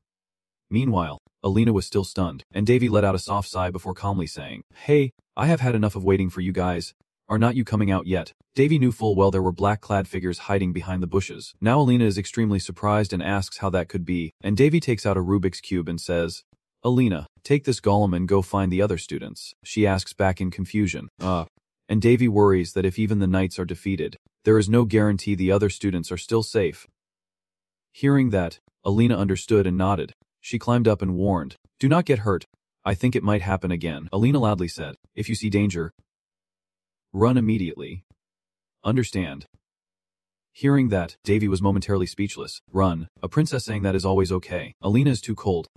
Meanwhile, Alina was still stunned, and Davy let out a soft sigh before calmly saying, Hey, I have had enough of waiting for you guys. Are not you coming out yet? Davy knew full well there were black-clad figures hiding behind the bushes. Now Alina is extremely surprised and asks how that could be, and Davy takes out a Rubik's Cube and says, Alina, take this golem and go find the other students. She asks back in confusion. And Davy worries that if even the knights are defeated, there is no guarantee the other students are still safe. Hearing that, Alina understood and nodded. She climbed up and warned, Do not get hurt. I think it might happen again. Alina loudly said, If you see danger, run immediately. Understand? Hearing that, Davy was momentarily speechless. Run. A princess saying that is always okay. Alina is too cold.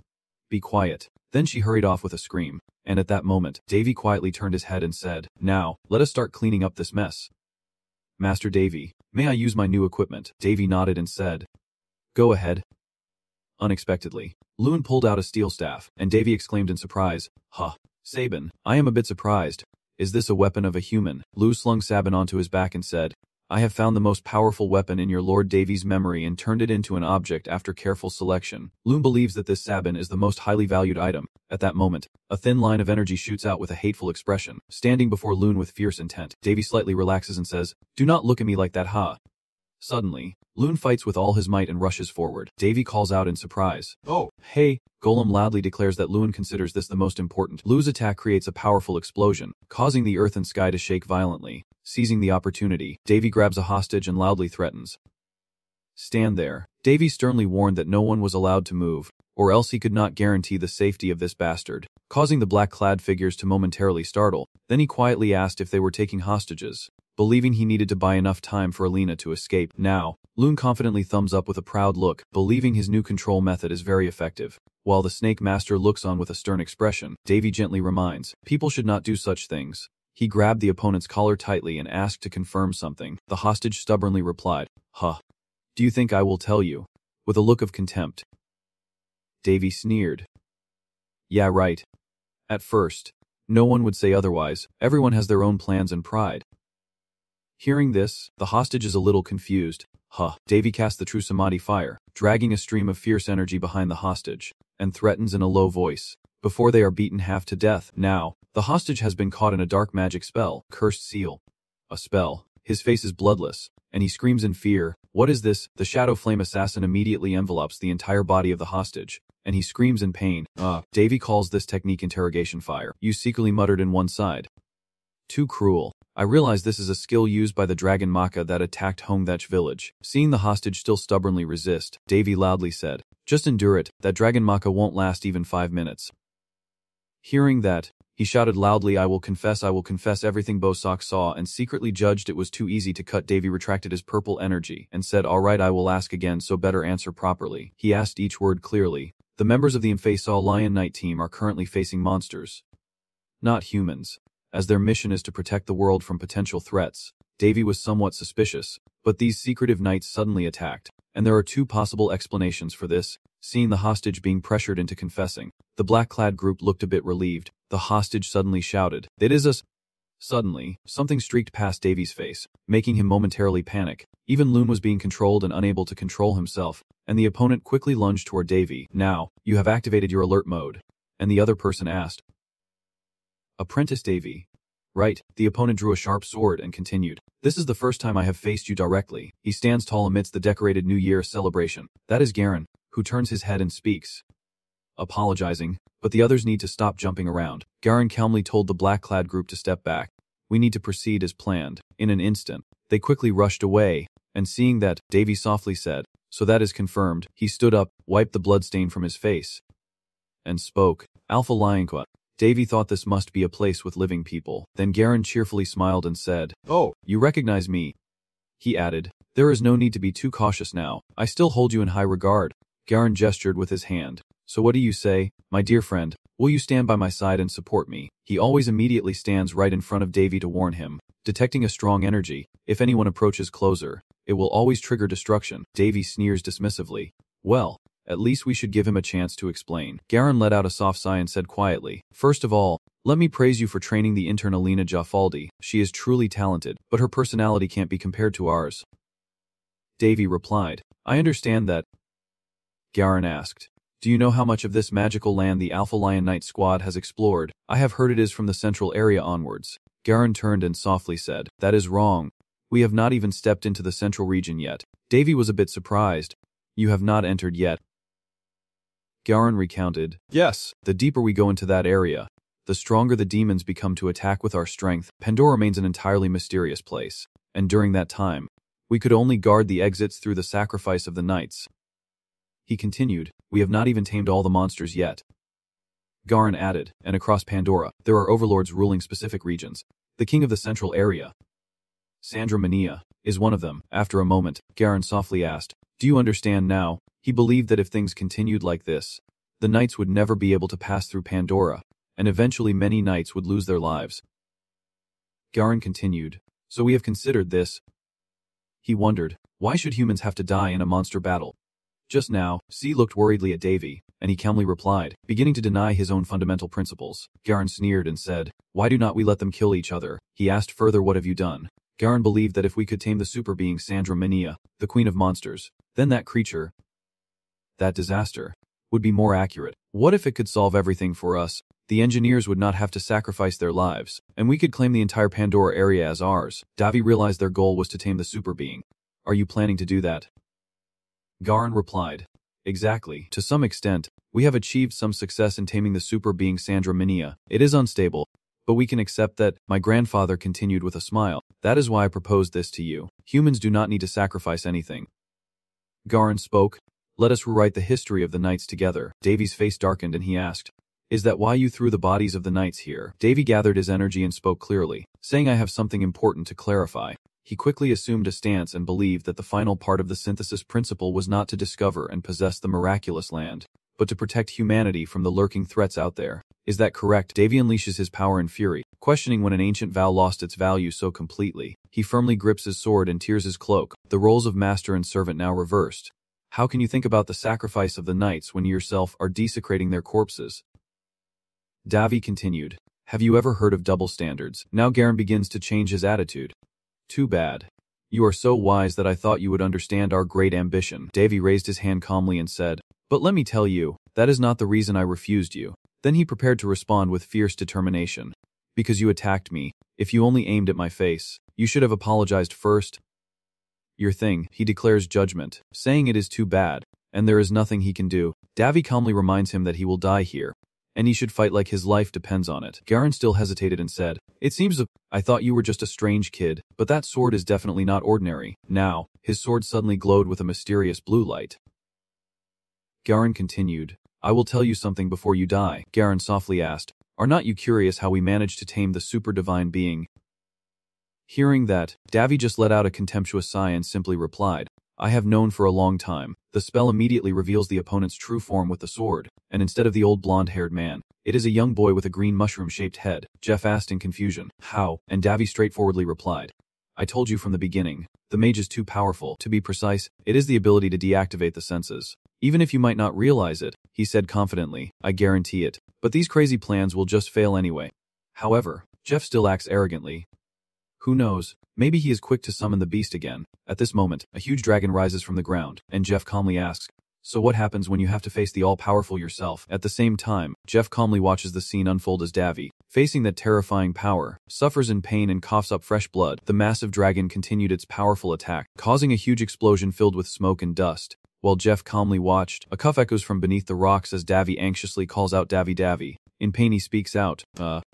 Be quiet. Then she hurried off with a scream, and at that moment, Davy quietly turned his head and said, Now, let us start cleaning up this mess. Master Davy, may I use my new equipment? Davy nodded and said, Go ahead. Unexpectedly, Loon pulled out a steel staff, and Davy exclaimed in surprise, Huh, Sabin, I am a bit surprised. Is this a weapon of a human? Lou slung Sabin onto his back and said, I have found the most powerful weapon in your Lord Davy's memory and turned it into an object after careful selection. Loon believes that this Sabin is the most highly valued item. At that moment, a thin line of energy shoots out with a hateful expression, standing before Loon with fierce intent. Davy slightly relaxes and says, Do not look at me like that, ha. Suddenly, Loon fights with all his might and rushes forward. Davy calls out in surprise. Oh, hey! Golem loudly declares that Loon considers this the most important. Lou's attack creates a powerful explosion, causing the earth and sky to shake violently. Seizing the opportunity, Davy grabs a hostage and loudly threatens. Stand there. Davy sternly warned that no one was allowed to move, or else he could not guarantee the safety of this bastard, causing the black-clad figures to momentarily startle. Then he quietly asked if they were taking hostages, believing he needed to buy enough time for Alina to escape. Now, Loon confidently thumbs up with a proud look, believing his new control method is very effective. While the Snake Master looks on with a stern expression, Davy gently reminds, people should not do such things. He grabbed the opponent's collar tightly and asked to confirm something. The hostage stubbornly replied, Huh. Do you think I will tell you? With a look of contempt. Davy sneered. Yeah, right. At first, no one would say otherwise. Everyone has their own plans and pride. Hearing this, the hostage is a little confused. Huh. Davy casts the true Samadhi fire, dragging a stream of fierce energy behind the hostage, and threatens in a low voice, before they are beaten half to death. Now, the hostage has been caught in a dark magic spell, Cursed Seal. A spell. His face is bloodless, and he screams in fear. What is this? The Shadow Flame Assassin immediately envelopes the entire body of the hostage, and he screams in pain. Davy calls this technique interrogation fire. You secretly muttered in one side. Too cruel. I realize this is a skill used by the dragon Manga that attacked Hongthech village. Seeing the hostage still stubbornly resist, Davy loudly said, Just endure it, that dragon Manga won't last even 5 minutes. Hearing that, he shouted loudly, I will confess everything Bosak saw, and secretly judged it was too easy to cut. Davy retracted his purple energy and said, Alright, I will ask again, so better answer properly. He asked each word clearly. The members of the Infasol Lion Knight team are currently facing monsters, not humans, as their mission is to protect the world from potential threats. Davy was somewhat suspicious, but these secretive knights suddenly attacked, and there are 2 possible explanations for this. Seeing the hostage being pressured into confessing, the black-clad group looked a bit relieved. The hostage suddenly shouted, It is us! Suddenly, something streaked past Davy's face, making him momentarily panic. Even Loon was being controlled and unable to control himself, and the opponent quickly lunged toward Davy. Now, you have activated your alert mode. And the other person asked, Apprentice Davy. Right, the opponent drew a sharp sword and continued, This is the first time I have faced you directly. He stands tall amidst the decorated New Year celebration. That is Garen, who turns his head and speaks. Apologizing, but the others need to stop jumping around. Garen calmly told the black-clad group to step back. We need to proceed as planned. In an instant, they quickly rushed away, and seeing that, Davy softly said, So that is confirmed. He stood up, wiped the bloodstain from his face, and spoke, Alpha Lionqua. Davy thought this must be a place with living people. Then Garen cheerfully smiled and said, Oh, you recognize me. He added, there is no need to be too cautious now. I still hold you in high regard. Garen gestured with his hand. So what do you say, my dear friend? Will you stand by my side and support me? He always immediately stands right in front of Davy to warn him. Detecting a strong energy, if anyone approaches closer, it will always trigger destruction. Davy sneers dismissively. Well, at least we should give him a chance to explain. Garen let out a soft sigh and said quietly, first of all, let me praise you for training the intern Alina Jaffaldi. She is truly talented, but her personality can't be compared to ours. Davy replied, I understand that. Garen asked, do you know how much of this magical land the Alpha Lion Knight squad has explored? I have heard it is from the central area onwards. Garen turned and softly said, that is wrong. We have not even stepped into the central region yet. Davy was a bit surprised. You have not entered yet. Garen recounted, yes, the deeper we go into that area, the stronger the demons become to attack with our strength. Pandora remains an entirely mysterious place, and during that time, we could only guard the exits through the sacrifice of the knights. He continued, we have not even tamed all the monsters yet. Garen added, and across Pandora, there are overlords ruling specific regions. The king of the central area, Sandra Mania, is one of them. After a moment, Garen softly asked, do you understand now? He believed that if things continued like this, the knights would never be able to pass through Pandora, and eventually many knights would lose their lives. Garen continued, so we have considered this. He wondered, why should humans have to die in a monster battle? Just now, C looked worriedly at Davy, and he calmly replied, beginning to deny his own fundamental principles. Garen sneered and said, why do not we let them kill each other? He asked further, what have you done? Garen believed that if we could tame the super being Sandra Mania, the queen of monsters, then that creature, that disaster, would be more accurate. What if it could solve everything for us? The engineers would not have to sacrifice their lives, and we could claim the entire Pandora area as ours. Davy realized their goal was to tame the super being. Are you planning to do that? Garen replied, exactly. To some extent, we have achieved some success in taming the super being Sandra Mania. It is unstable, but we can accept that. My grandfather continued with a smile. That is why I proposed this to you. Humans do not need to sacrifice anything. Garen spoke. Let us rewrite the history of the knights together. Davy's face darkened and he asked, is that why you threw the bodies of the knights here? Davy gathered his energy and spoke clearly, saying I have something important to clarify. He quickly assumed a stance and believed that the final part of the synthesis principle was not to discover and possess the miraculous land, but to protect humanity from the lurking threats out there. Is that correct? Davy unleashes his power and fury, questioning when an ancient vow lost its value so completely. He firmly grips his sword and tears his cloak, the roles of master and servant now reversed. How can you think about the sacrifice of the knights when you yourself are desecrating their corpses? Davy continued, have you ever heard of double standards? Now Garen begins to change his attitude. Too bad. You are so wise that I thought you would understand our great ambition. Davy raised his hand calmly and said, but let me tell you, that is not the reason I refused you. Then he prepared to respond with fierce determination. Because you attacked me. If you only aimed at my face, you should have apologized first. Your thing, he declares judgment, saying it is too bad, and there is nothing he can do. Davy calmly reminds him that he will die here, and he should fight like his life depends on it. Garen still hesitated and said, it seems I thought you were just a strange kid, but that sword is definitely not ordinary. Now, his sword suddenly glowed with a mysterious blue light. Garen continued, I will tell you something before you die. Garen softly asked, are not you curious how we managed to tame the super divine being? Hearing that, Davy just let out a contemptuous sigh and simply replied, I have known for a long time. The spell immediately reveals the opponent's true form with the sword, and instead of the old blonde-haired man, it is a young boy with a green mushroom-shaped head. Jeff asked in confusion, how? And Davy straightforwardly replied, I told you from the beginning, the mage is too powerful. To be precise, it is the ability to deactivate the senses. Even if you might not realize it, he said confidently, I guarantee it. But these crazy plans will just fail anyway. However, Jeff still acts arrogantly. Who knows, maybe he is quick to summon the beast again. At this moment, a huge dragon rises from the ground, and Jeff calmly asks, so what happens when you have to face the all-powerful yourself? At the same time, Jeff calmly watches the scene unfold as Davy, facing that terrifying power, suffers in pain and coughs up fresh blood. The massive dragon continued its powerful attack, causing a huge explosion filled with smoke and dust. While Jeff calmly watched, a cough echoes from beneath the rocks as Davy anxiously calls out Davy Davy. In pain he speaks out,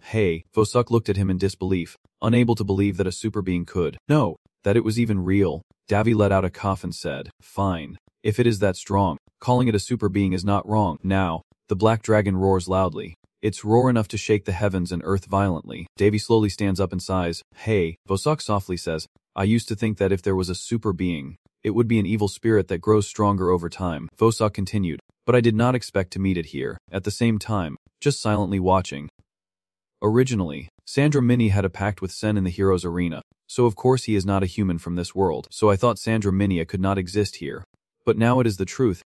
hey. Vosuk looked at him in disbelief, unable to believe that a super being could know that it was even real. Davy let out a cough and said, fine. If it is that strong, calling it a super being is not wrong. Now, the black dragon roars loudly. It's roar enough to shake the heavens and earth violently. Davy slowly stands up and sighs, hey. Vosuk softly says, I used to think that if there was a super being, it would be an evil spirit that grows stronger over time, Vosok continued, but I did not expect to meet it here, at the same time, just silently watching. Originally, Sandra Mini had a pact with Sen in the hero's arena, so of course he is not a human from this world, so I thought Sandra Minia could not exist here. But now it is the truth.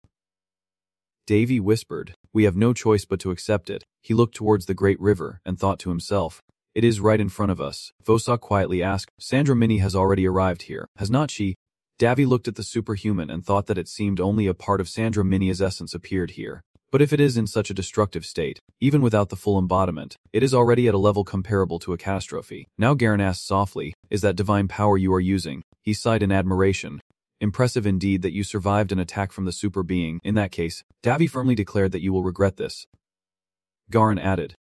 Davy whispered, we have no choice but to accept it. He looked towards the great river and thought to himself, it is right in front of us. Vosok quietly asked, Sandra Mini has already arrived here, has not she? Davy looked at the superhuman and thought that it seemed only a part of Sandra Minia's essence appeared here. But if it is in such a destructive state, even without the full embodiment, it is already at a level comparable to a catastrophe. Now Garen asked softly, is that divine power you are using? He sighed in admiration. Impressive indeed that you survived an attack from the super being. In that case, Davy firmly declared that you will regret this. Garen added,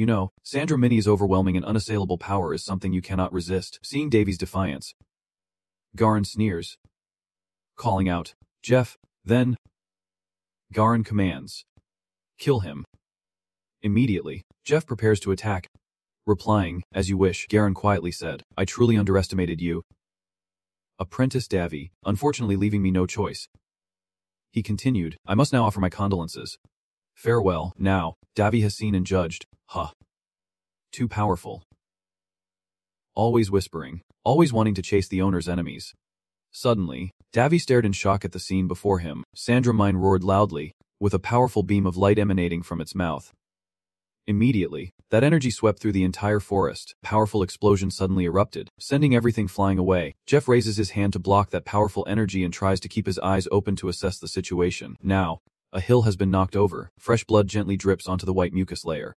you know, Sandra Mini's overwhelming and unassailable power is something you cannot resist. Seeing Davy's defiance, Garen sneers, calling out, Jeff, then. Garen commands, kill him. Immediately, Jeff prepares to attack. Replying, as you wish, Garen quietly said, I truly underestimated you. Apprentice Davy, unfortunately leaving me no choice. He continued, I must now offer my condolences. Farewell, now, Davy has seen and judged, Too powerful. Always whispering, always wanting to chase the owner's enemies. Suddenly, Davy stared in shock at the scene before him. Sandra Mine roared loudly, with a powerful beam of light emanating from its mouth. Immediately, that energy swept through the entire forest. Powerful explosion suddenly erupted, sending everything flying away. Jeff raises his hand to block that powerful energy and tries to keep his eyes open to assess the situation. Now, a hill has been knocked over. Fresh blood gently drips onto the white mucus layer.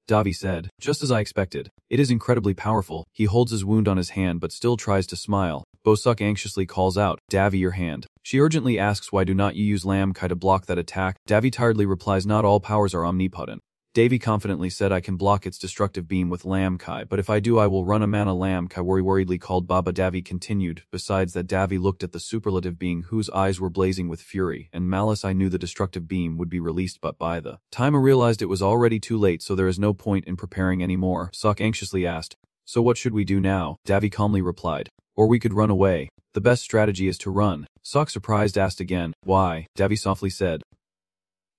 Davy said, just as I expected. It is incredibly powerful. He holds his wound on his hand but still tries to smile. Vosok anxiously calls out, Davy, your hand. She urgently asks why do not you use Lam Kai to block that attack. Davy tiredly replies not all powers are omnipotent. Davy confidently said I can block its destructive beam with Lam Kai, but if I do I will run a mana Lam Kai. Worriedly called Baba. Davy continued, besides that Davy looked at the superlative being whose eyes were blazing with fury and malice. I knew the destructive beam would be released, but by the time I realized it was already too late, so there is no point in preparing anymore. Sok anxiously asked, so what should we do now? Davy calmly replied, or we could run away. The best strategy is to run. Sok surprised asked again, why? Davy softly said,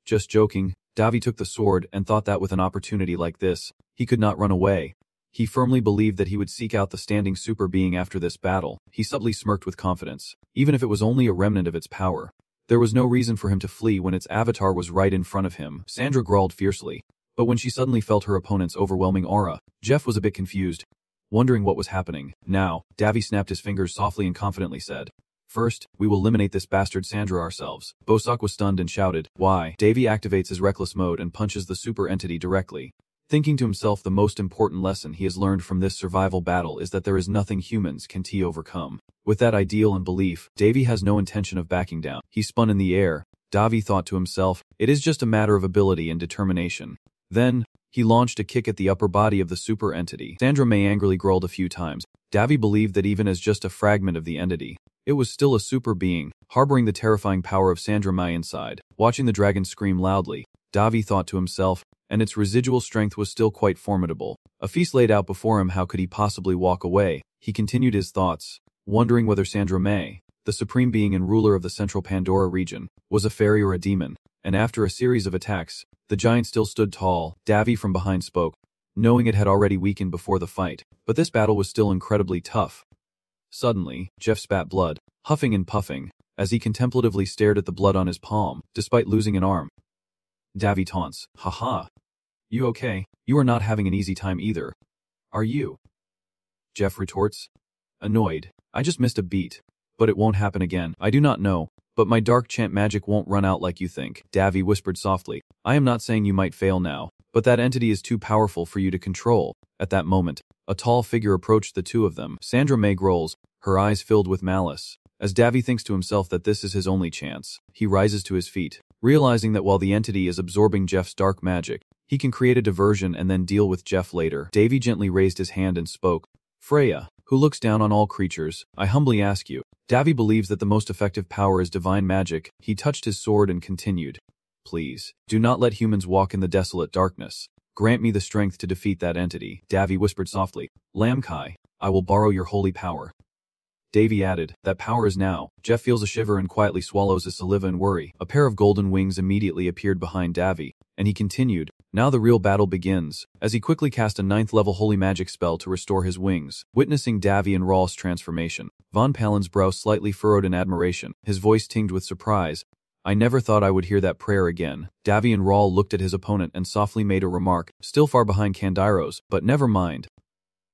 just joking. Davy took the sword and thought that with an opportunity like this, he could not run away. He firmly believed that he would seek out the standing super being after this battle. He subtly smirked with confidence, even if it was only a remnant of its power. There was no reason for him to flee when its avatar was right in front of him. Sandra growled fiercely, but when she suddenly felt her opponent's overwhelming aura, Jeff was a bit confused, wondering what was happening. Now, Davy snapped his fingers softly and confidently said, first, we will eliminate this bastard Sandra ourselves. Vosok was stunned and shouted, why? Davy activates his reckless mode and punches the super entity directly. Thinking to himself the most important lesson he has learned from this survival battle is that there is nothing humans can overcome. With that ideal and belief, Davy has no intention of backing down. He spun in the air. Davy thought to himself, it is just a matter of ability and determination. Then, he launched a kick at the upper body of the super entity. Sandra May angrily growled a few times. Davy believed that even as just a fragment of the entity, it was still a super being, harboring the terrifying power of Sandra Mai inside. Watching the dragon scream loudly, Davy thought to himself, and its residual strength was still quite formidable. A feast laid out before him, how could he possibly walk away? He continued his thoughts, wondering whether Sandra Mai, the supreme being and ruler of the central Pandora region, was a fairy or a demon. And after a series of attacks, the giant still stood tall. Davy from behind spoke, knowing it had already weakened before the fight, but this battle was still incredibly tough. Suddenly, Jeff spat blood, huffing and puffing, as he contemplatively stared at the blood on his palm, despite losing an arm. Davy taunts, haha. You okay? You are not having an easy time either, are you? Jeff retorts, annoyed, I just missed a beat, but it won't happen again. I do not know, but my dark chant magic won't run out like you think. Davy whispered softly, I am not saying you might fail now, but that entity is too powerful for you to control. At that moment, a tall figure approached the two of them. Sandra May growls, her eyes filled with malice. As Davy thinks to himself that this is his only chance, he rises to his feet, realizing that while the entity is absorbing Jeff's dark magic, he can create a diversion and then deal with Jeff later. Davy gently raised his hand and spoke, Freya, who looks down on all creatures, I humbly ask you. Davy believes that the most effective power is divine magic. He touched his sword and continued, please, do not let humans walk in the desolate darkness. Grant me the strength to defeat that entity. Davy whispered softly, Lam Kai, I will borrow your holy power. Davy added, that power is now. Jeff feels a shiver and quietly swallows his saliva in worry. A pair of golden wings immediately appeared behind Davy, and he continued, now the real battle begins, as he quickly cast a 9th level holy magic spell to restore his wings. Witnessing Davy and Raw's transformation, Von Palen's brow slightly furrowed in admiration, his voice tinged with surprise. I never thought I would hear that prayer again. Davy and Rawl looked at his opponent and softly made a remark, still far behind Candiro's, but never mind.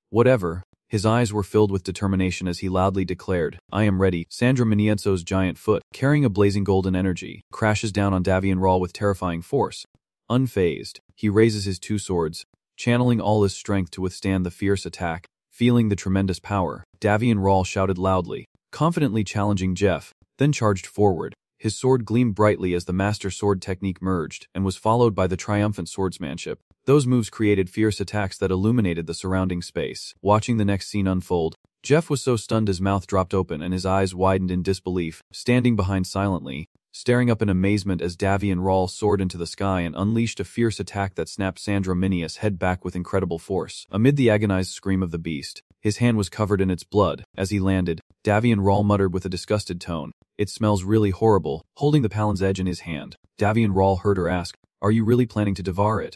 Whatever. His eyes were filled with determination as he loudly declared, I am ready. Sandra Minienzo's giant foot, carrying a blazing golden energy, crashes down on Davy and Rawl with terrifying force. Unfazed, he raises his 2 swords, channeling all his strength to withstand the fierce attack. Feeling the tremendous power, Davy and Rawl shouted loudly, confidently challenging Jeff, then charged forward. His sword gleamed brightly as the master sword technique merged, and was followed by the triumphant swordsmanship. Those moves created fierce attacks that illuminated the surrounding space. Watching the next scene unfold, Jeff was so stunned his mouth dropped open and his eyes widened in disbelief, standing behind silently, staring up in amazement as Davy and Rawl soared into the sky and unleashed a fierce attack that snapped Sandra Minia's head back with incredible force. Amid the agonized scream of the beast, his hand was covered in its blood. As he landed, Davy and Rawl muttered with a disgusted tone, it smells really horrible. Holding the Palin's edge in his hand, Davy and Rawl heard her ask, are you really planning to devour it?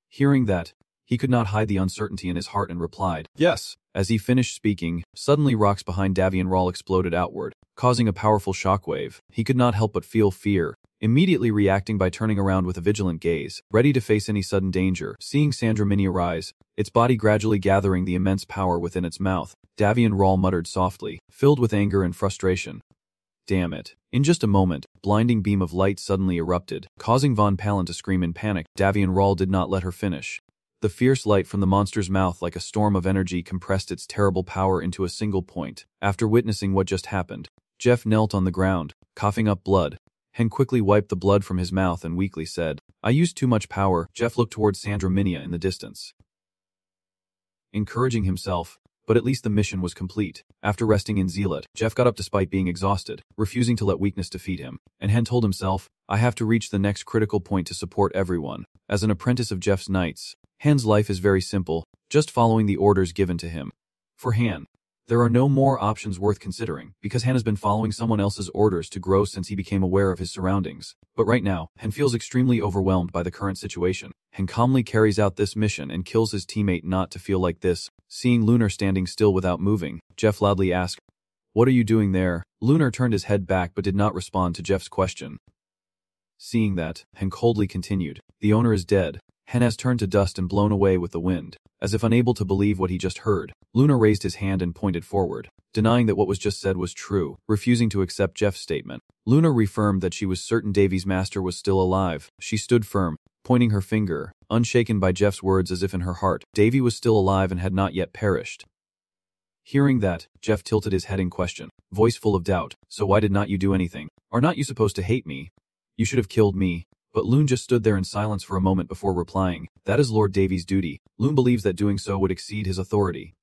Hearing that, he could not hide the uncertainty in his heart and replied, yes. As he finished speaking, suddenly rocks behind Davy and Rawl exploded outward, causing a powerful shockwave. He could not help but feel fear, immediately reacting by turning around with a vigilant gaze, ready to face any sudden danger. Seeing Sandra Mini arise, its body gradually gathering the immense power within its mouth, Davy and Rawl muttered softly, filled with anger and frustration. Damn it. In just a moment, blinding beam of light suddenly erupted, causing Von Palen to scream in panic. Davy and Rawl did not let her finish. The fierce light from the monster's mouth like a storm of energy compressed its terrible power into a single point. After witnessing what just happened, Jeff knelt on the ground, coughing up blood, and quickly wiped the blood from his mouth and weakly said, I used too much power. Jeff looked towards Sandra Minia in the distance, encouraging himself, but at least the mission was complete. After resting in Zealot, Jeff got up despite being exhausted, refusing to let weakness defeat him, and Hen told himself, I have to reach the next critical point to support everyone. As an apprentice of Jeff's knights, Han's life is very simple, just following the orders given to him. For Han, there are no more options worth considering, because Han has been following someone else's orders to grow since he became aware of his surroundings. But right now, Han feels extremely overwhelmed by the current situation. Han calmly carries out this mission and kills his teammate not to feel like this. Seeing Lunar standing still without moving, Jeff loudly asked, What are you doing there? Lunar turned his head back but did not respond to Jeff's question. Seeing that, Han coldly continued, The owner is dead. Han has turned to dust and blown away with the wind. As if unable to believe what he just heard, Lunar raised his hand and pointed forward, denying that what was just said was true, refusing to accept Jeff's statement. Lunar reaffirmed that she was certain Davy's master was still alive. She stood firm, pointing her finger, unshaken by Jeff's words as if in her heart, Davy was still alive and had not yet perished. Hearing that, Jeff tilted his head in question, voice full of doubt, So why did not you do anything? Are not you supposed to hate me? You should have killed me. But Loon just stood there in silence for a moment before replying, That is Lord Davy's duty. Loon believes that doing so would exceed his authority.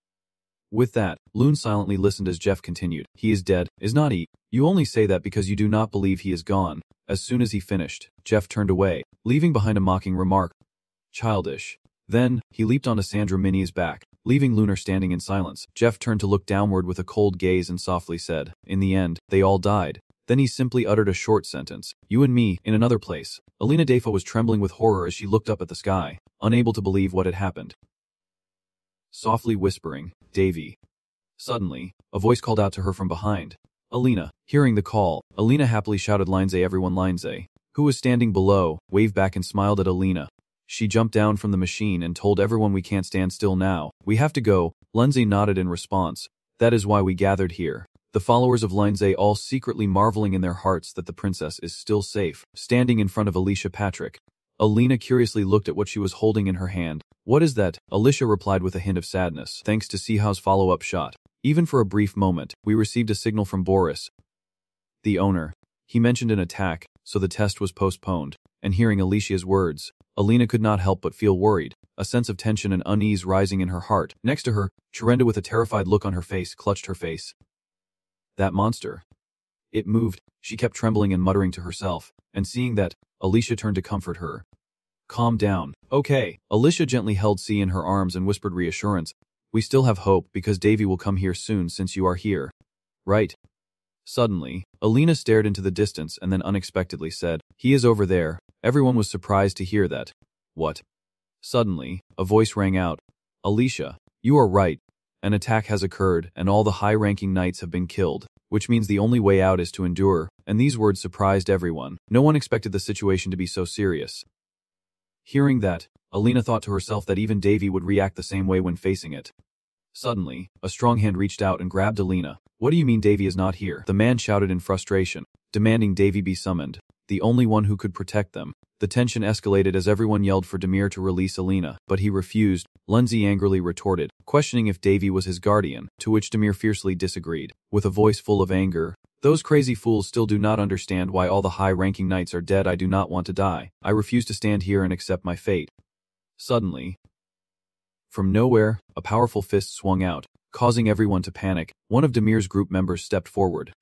With that, Loon silently listened as Jeff continued, He is dead, is not he? You only say that because you do not believe he is gone. As soon as he finished, Jeff turned away, leaving behind a mocking remark. Childish. Then, he leaped onto Sandra Mini's back, leaving Lunar standing in silence. Jeff turned to look downward with a cold gaze and softly said, In the end, they all died. Then he simply uttered a short sentence, You and me, in another place. Alina Defa was trembling with horror as she looked up at the sky, unable to believe what had happened. Softly whispering, Davy. Suddenly, a voice called out to her from behind. Alina. Hearing the call, Alina happily shouted Lindsay everyone Lindsay, who was standing below, waved back and smiled at Alina. She jumped down from the machine and told everyone we can't stand still now. We have to go. Lindsay nodded in response. That is why we gathered here. The followers of Lindsay all secretly marveling in their hearts that the princess is still safe, standing in front of Alicia Patrick. Alina curiously looked at what she was holding in her hand. What is that? Alicia replied with a hint of sadness, thanks to Sihao's follow-up shot. Even for a brief moment, we received a signal from Boris, the owner. He mentioned an attack, so the test was postponed. And hearing Alicia's words, Alina could not help but feel worried, a sense of tension and unease rising in her heart. Next to her, Chirenda with a terrified look on her face clutched her face. That monster. It moved. She kept trembling and muttering to herself, and seeing that, Alicia turned to comfort her. Calm down. Okay. Alicia gently held C in her arms and whispered reassurance. We still have hope because Davy will come here soon since you are here. Right? Suddenly, Alina stared into the distance and then unexpectedly said, "He is over there." Everyone was surprised to hear that. What? Suddenly, a voice rang out. "Alicia, you are right. An attack has occurred and all the high-ranking knights have been killed, which means the only way out is to endure," and these words surprised everyone. No one expected the situation to be so serious. Hearing that, Alina thought to herself that even Davy would react the same way when facing it. Suddenly, a strong hand reached out and grabbed Alina. "What do you mean Davy is not here?" the man shouted in frustration, demanding Davy be summoned, the only one who could protect them. The tension escalated as everyone yelled for Demir to release Alina, but he refused. Lunzi angrily retorted, questioning if Davy was his guardian, to which Demir fiercely disagreed, with a voice full of anger. "Those crazy fools still do not understand why all the high-ranking knights are dead. I do not want to die. I refuse to stand here and accept my fate." Suddenly, from nowhere, a powerful fist swung out, causing everyone to panic. One of Demir's group members stepped forward,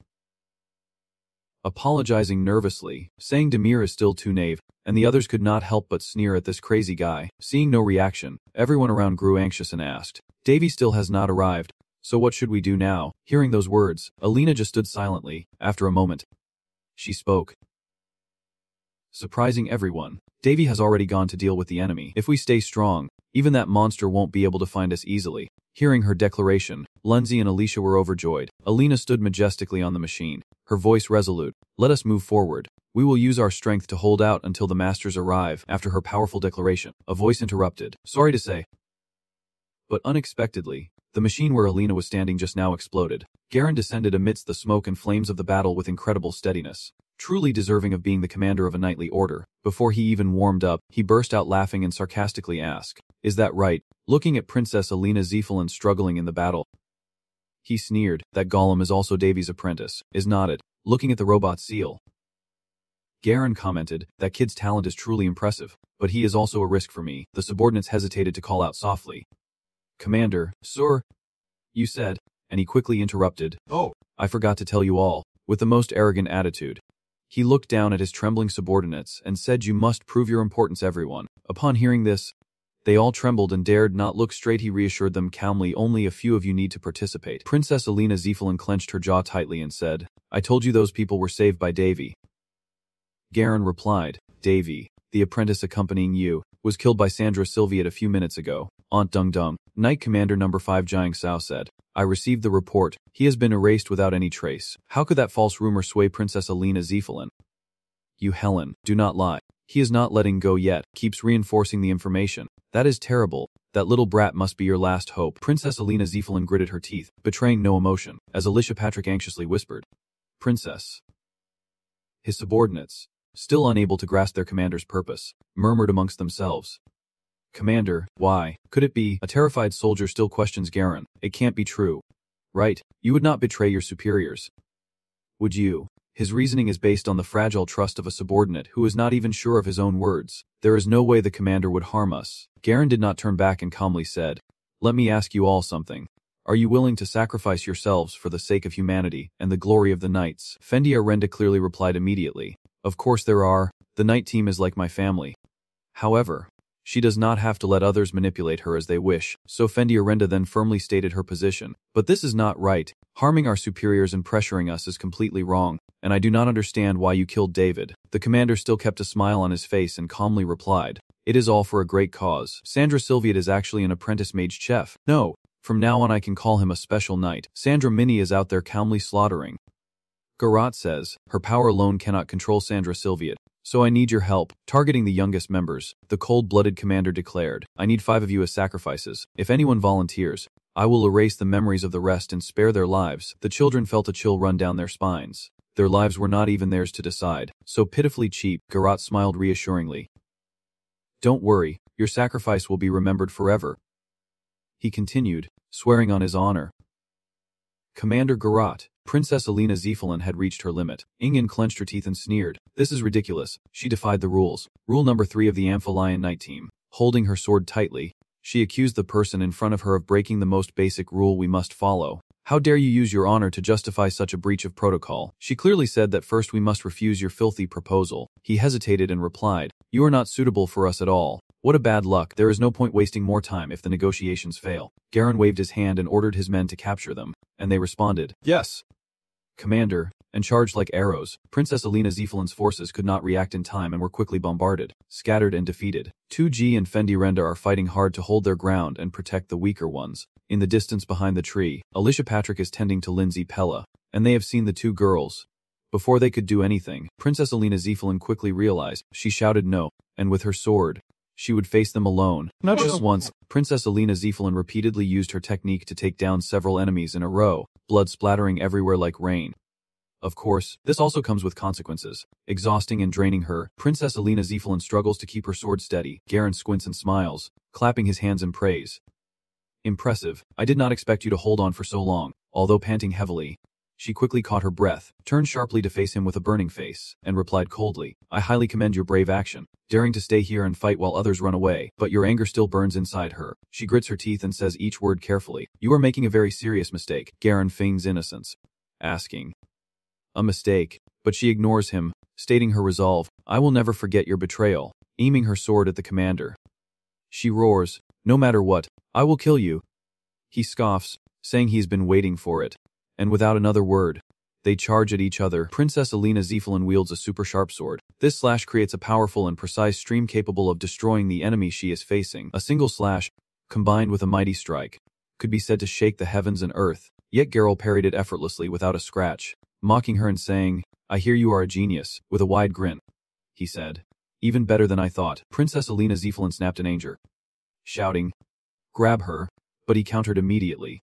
apologizing nervously, saying Demir is still too naive, and the others could not help but sneer at this crazy guy. Seeing no reaction, everyone around grew anxious and asked, "Davy still has not arrived, so what should we do now?" Hearing those words, Alina just stood silently. After a moment, she spoke, surprising everyone. "Davy has already gone to deal with the enemy. If we stay strong, even that monster won't be able to find us easily." Hearing her declaration, Lunzi and Alicia were overjoyed. Alina stood majestically on the machine, her voice resolute. "Let us move forward. We will use our strength to hold out until the masters arrive." After her powerful declaration, a voice interrupted. "Sorry to say." But unexpectedly, the machine where Alina was standing just now exploded. Garen descended amidst the smoke and flames of the battle with incredible steadiness, truly deserving of being the commander of a knightly order. Before he even warmed up, he burst out laughing and sarcastically asked, "Is that right?" Looking at Princess Alina Zephyrin struggling in the battle, he sneered. "That golem is also Davy's apprentice, is not it?" Looking at the robot seal, Garen commented, "That kid's talent is truly impressive, but he is also a risk for me." The subordinates hesitated to call out softly, "Commander, sir, you said," and he quickly interrupted, "Oh, I forgot to tell you all," with the most arrogant attitude. He looked down at his trembling subordinates and said, "You must prove your importance, everyone." Upon hearing this, they all trembled and dared not look straight. He reassured them calmly, "Only a few of you need to participate." Princess Alina Zephyrin clenched her jaw tightly and said, "I told you those people were saved by Davy." Garen replied, "Davy, the apprentice accompanying you, was killed by Sandra Sylviat a few minutes ago." Aunt Dung Dung, Knight Commander No. 5 Jiang Sao said, "I received the report. He has been erased without any trace." How could that false rumor sway Princess Alina Zephyrin? "You Helen, do not lie. He is not letting go yet, keeps reinforcing the information. That is terrible. That little brat must be your last hope." Princess Alina Zephyrin gritted her teeth, betraying no emotion, as Alicia Patrick anxiously whispered, "Princess." His subordinates, still unable to grasp their commander's purpose, murmured amongst themselves, "Commander, why? Could it be?" A terrified soldier still questions Garen. "It can't be true. Right? You would not betray your superiors. Would you?" His reasoning is based on the fragile trust of a subordinate who is not even sure of his own words. "There is no way the commander would harm us." Garen did not turn back and calmly said, "Let me ask you all something. Are you willing to sacrifice yourselves for the sake of humanity and the glory of the knights?" Fendi Arenda clearly replied immediately, "Of course there are. The knight team is like my family. However, she does not have to let others manipulate her as they wish." So Fendi Arenda then firmly stated her position. "But this is not right. Harming our superiors and pressuring us is completely wrong, and I do not understand why you killed David." The commander still kept a smile on his face and calmly replied, "It is all for a great cause. Sandra Sylviat is actually an apprentice mage chef. No, from now on I can call him a special knight. Sandra Mini is out there calmly slaughtering. Garat says, her power alone cannot control Sandra Sylviat. So I need your help, targeting the youngest members," the cold-blooded commander declared. "I need 5 of you as sacrifices. If anyone volunteers, I will erase the memories of the rest and spare their lives." The children felt a chill run down their spines. Their lives were not even theirs to decide. So pitifully cheap, Garat smiled reassuringly. "Don't worry, your sacrifice will be remembered forever," he continued, swearing on his honor. Commander Garat. Princess Alina Zephyrin had reached her limit. Ingen clenched her teeth and sneered. "This is ridiculous." She defied the rules. Rule number 3 of the Amphibian Knight team. Holding her sword tightly, she accused the person in front of her of breaking the most basic rule we must follow. "How dare you use your honor to justify such a breach of protocol?" She clearly said that first we must refuse your filthy proposal. He hesitated and replied, You are not suitable for us at all. What a bad luck. There is no point wasting more time if the negotiations fail. Garen waved his hand and ordered his men to capture them, and they responded, yes, Commander, and charged like arrows. Princess Alina Zephelin's forces could not react in time and were quickly bombarded, scattered and defeated. 2G and Fendi Renda are fighting hard to hold their ground and protect the weaker ones. In the distance behind the tree, Alicia Patrick is tending to Lindsay Pella, and they have seen the two girls. Before they could do anything, Princess Alina Zephelin quickly realized. She shouted no, and with her sword, she would face them alone. Not just once, Princess Alina Zephelin repeatedly used her technique to take down several enemies in a row, blood splattering everywhere like rain. Of course, this also comes with consequences. Exhausting and draining her, Princess Alina Zephelin struggles to keep her sword steady. Garen squints and smiles, clapping his hands in praise. Impressive. I did not expect you to hold on for so long. Although panting heavily, she quickly caught her breath, turned sharply to face him with a burning face, and replied coldly, I highly commend your brave action, daring to stay here and fight while others run away, but your anger still burns inside her. She grits her teeth and says each word carefully. You are making a very serious mistake. Garen feigns innocence, asking, a mistake, but she ignores him, stating her resolve. I will never forget your betrayal, aiming her sword at the commander. She roars, no matter what, I will kill you. He scoffs, saying he's been waiting for it. And without another word, they charge at each other. Princess Alina Zephelin wields a super sharp sword. This slash creates a powerful and precise stream capable of destroying the enemy she is facing. A single slash, combined with a mighty strike, could be said to shake the heavens and earth. Yet Geralt parried it effortlessly without a scratch, mocking her and saying, I hear you are a genius. With a wide grin, he said, even better than I thought. Princess Alina Zephelin snapped in anger, shouting, grab her, but he countered immediately.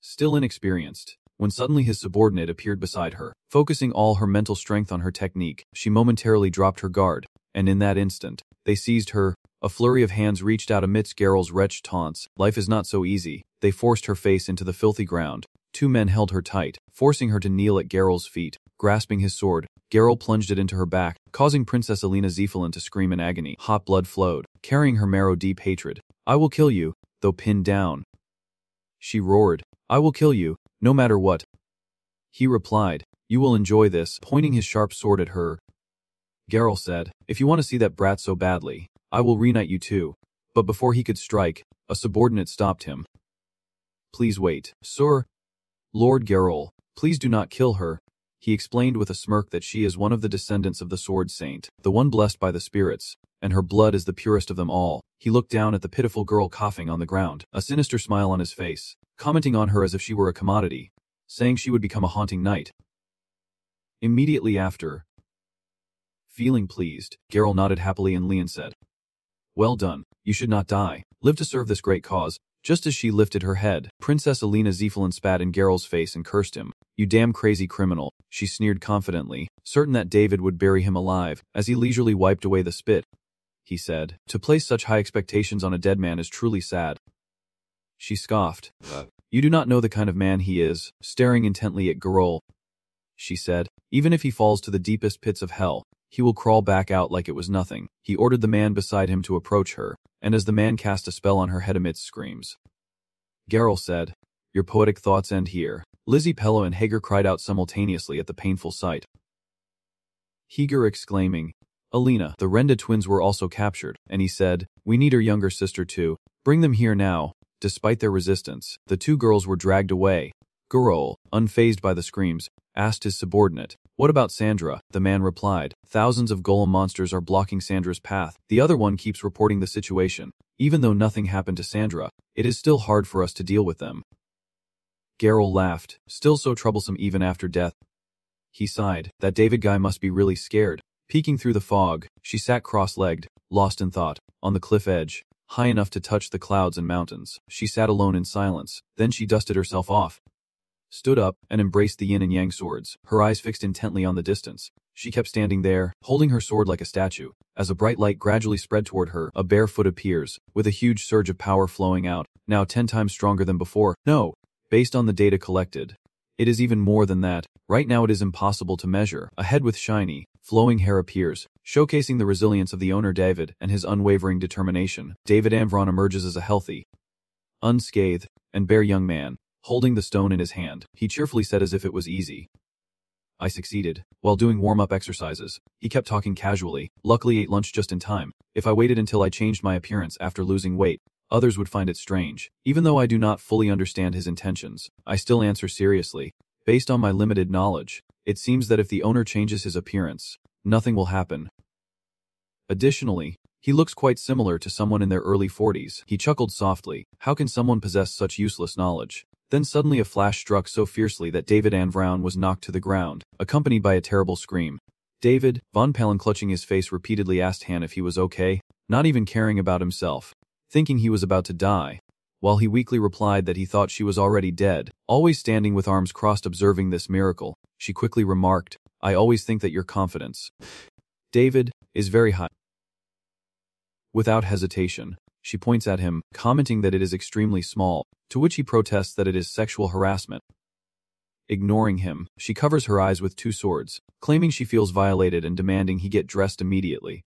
Still inexperienced, when suddenly his subordinate appeared beside her. Focusing all her mental strength on her technique, she momentarily dropped her guard, and in that instant, they seized her. A flurry of hands reached out amidst Geralt's wretched taunts. Life is not so easy. They forced her face into the filthy ground. Two men held her tight, forcing her to kneel at Geralt's feet. Grasping his sword, Geralt plunged it into her back, causing Princess Alina Zephelin to scream in agony. Hot blood flowed, carrying her marrow-deep hatred. I will kill you, though pinned down. She roared, I will kill you, no matter what. He replied, you will enjoy this, pointing his sharp sword at her. Geralt said, if you want to see that brat so badly, I will reunite you too. But before he could strike, a subordinate stopped him. Please wait, sir. Lord Geralt, please do not kill her. He explained with a smirk that she is one of the descendants of the Sword Saint, the one blessed by the spirits, and her blood is the purest of them all. He looked down at the pitiful girl coughing on the ground, a sinister smile on his face, commenting on her as if she were a commodity, saying she would become a haunting knight. Immediately after, feeling pleased, Geralt nodded happily and Leon said, well done, you should not die. Live to serve this great cause. Just as she lifted her head, Princess Alina Zephelin spat in Geralt's face and cursed him. You damn crazy criminal, she sneered confidently, certain that David would bury him alive. As he leisurely wiped away the spit, he said, to place such high expectations on a dead man is truly sad. She scoffed. You do not know the kind of man he is. Staring intently at Geralt, she said, even if he falls to the deepest pits of hell, he will crawl back out like it was nothing. He ordered the man beside him to approach her, and as the man cast a spell on her head amidst screams, Geralt said, your poetic thoughts end here. Lizzie Pello and Hager cried out simultaneously at the painful sight. Hager exclaiming, Alina, the Renda twins were also captured, and he said, we need her younger sister too. Bring them here now. Despite their resistance, the two girls were dragged away. Geralt, unfazed by the screams, asked his subordinate, what about Sandra? The man replied, thousands of golem monsters are blocking Sandra's path. The other one keeps reporting the situation. Even though nothing happened to Sandra, it is still hard for us to deal with them. Geralt laughed, still so troublesome even after death. He sighed, that David guy must be really scared. Peeking through the fog, she sat cross-legged, lost in thought, on the cliff edge, high enough to touch the clouds and mountains. She sat alone in silence, then she dusted herself off, stood up, and embraced the yin and yang swords, her eyes fixed intently on the distance. She kept standing there, holding her sword like a statue. As a bright light gradually spread toward her, a bare foot appears, with a huge surge of power flowing out, now 10 times stronger than before. No! Based on the data collected, it is even more than that. Right now it is impossible to measure. A head with shiny, flowing hair appears, showcasing the resilience of the owner David and his unwavering determination. David Amvron emerges as a healthy, unscathed, and bare young man, holding the stone in his hand. He cheerfully said as if it was easy, I succeeded. While doing warm-up exercises, he kept talking casually. Luckily ate lunch just in time. If I waited until I changed my appearance after losing weight, others would find it strange. Even though I do not fully understand his intentions, I still answer seriously. Based on my limited knowledge, it seems that if the owner changes his appearance, nothing will happen. Additionally, he looks quite similar to someone in their early 40s. He chuckled softly. How can someone possess such useless knowledge? Then suddenly a flash struck so fiercely that David Anvrown was knocked to the ground, accompanied by a terrible scream. David, Von Palen clutching his face repeatedly asked Han if he was okay, not even caring about himself, thinking he was about to die. While he weakly replied that he thought she was already dead, always standing with arms crossed observing this miracle, she quickly remarked, I always think that your confidence, David, is very high. Without hesitation, she points at him, commenting that it is extremely small, to which he protests that it is sexual harassment. Ignoring him, she covers her eyes with two swords, claiming she feels violated and demanding he get dressed immediately.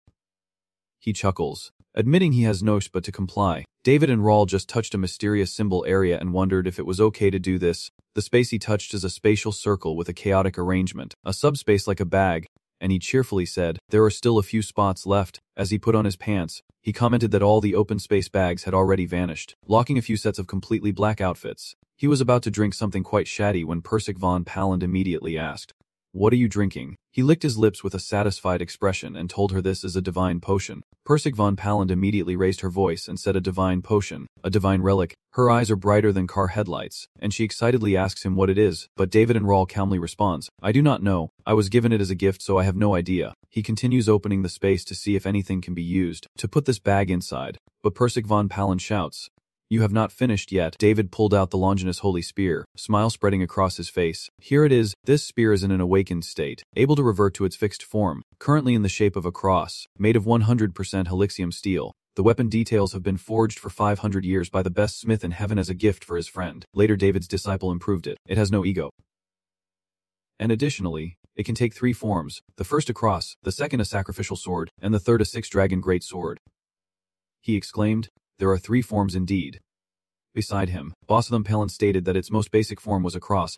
He chuckles, admitting he has no choice but to comply. David and Raul just touched a mysterious symbol area and wondered if it was okay to do this. The space he touched is a spatial circle with a chaotic arrangement, a subspace like a bag, and he cheerfully said, there are still a few spots left. As he put on his pants, he commented that all the open space bags had already vanished, locking a few sets of completely black outfits. He was about to drink something quite shatty when Persik von Palen immediately asked, what are you drinking? He licked his lips with a satisfied expression and told her this is a divine potion. Persik von Palen immediately raised her voice and said a divine potion, a divine relic. Her eyes are brighter than car headlights, and she excitedly asks him what it is, but David and Raul calmly responds, I do not know, I was given it as a gift so I have no idea. He continues opening the space to see if anything can be used to put this bag inside, but Persik von Palen shouts, you have not finished yet. David pulled out the Longinus holy spear, smile spreading across his face. Here it is. This spear is in an awakened state, able to revert to its fixed form, currently in the shape of a cross, made of 100% Helixium steel. The weapon details have been forged for 500 years by the best smith in heaven as a gift for his friend. Later David's disciple improved it. It has no ego. And additionally, it can take 3 forms, the first a cross, the second a sacrificial sword, and the third a 6-dragon great sword. He exclaimed, there are 3 forms indeed. Beside him, Boss von Palen stated that its most basic form was a cross,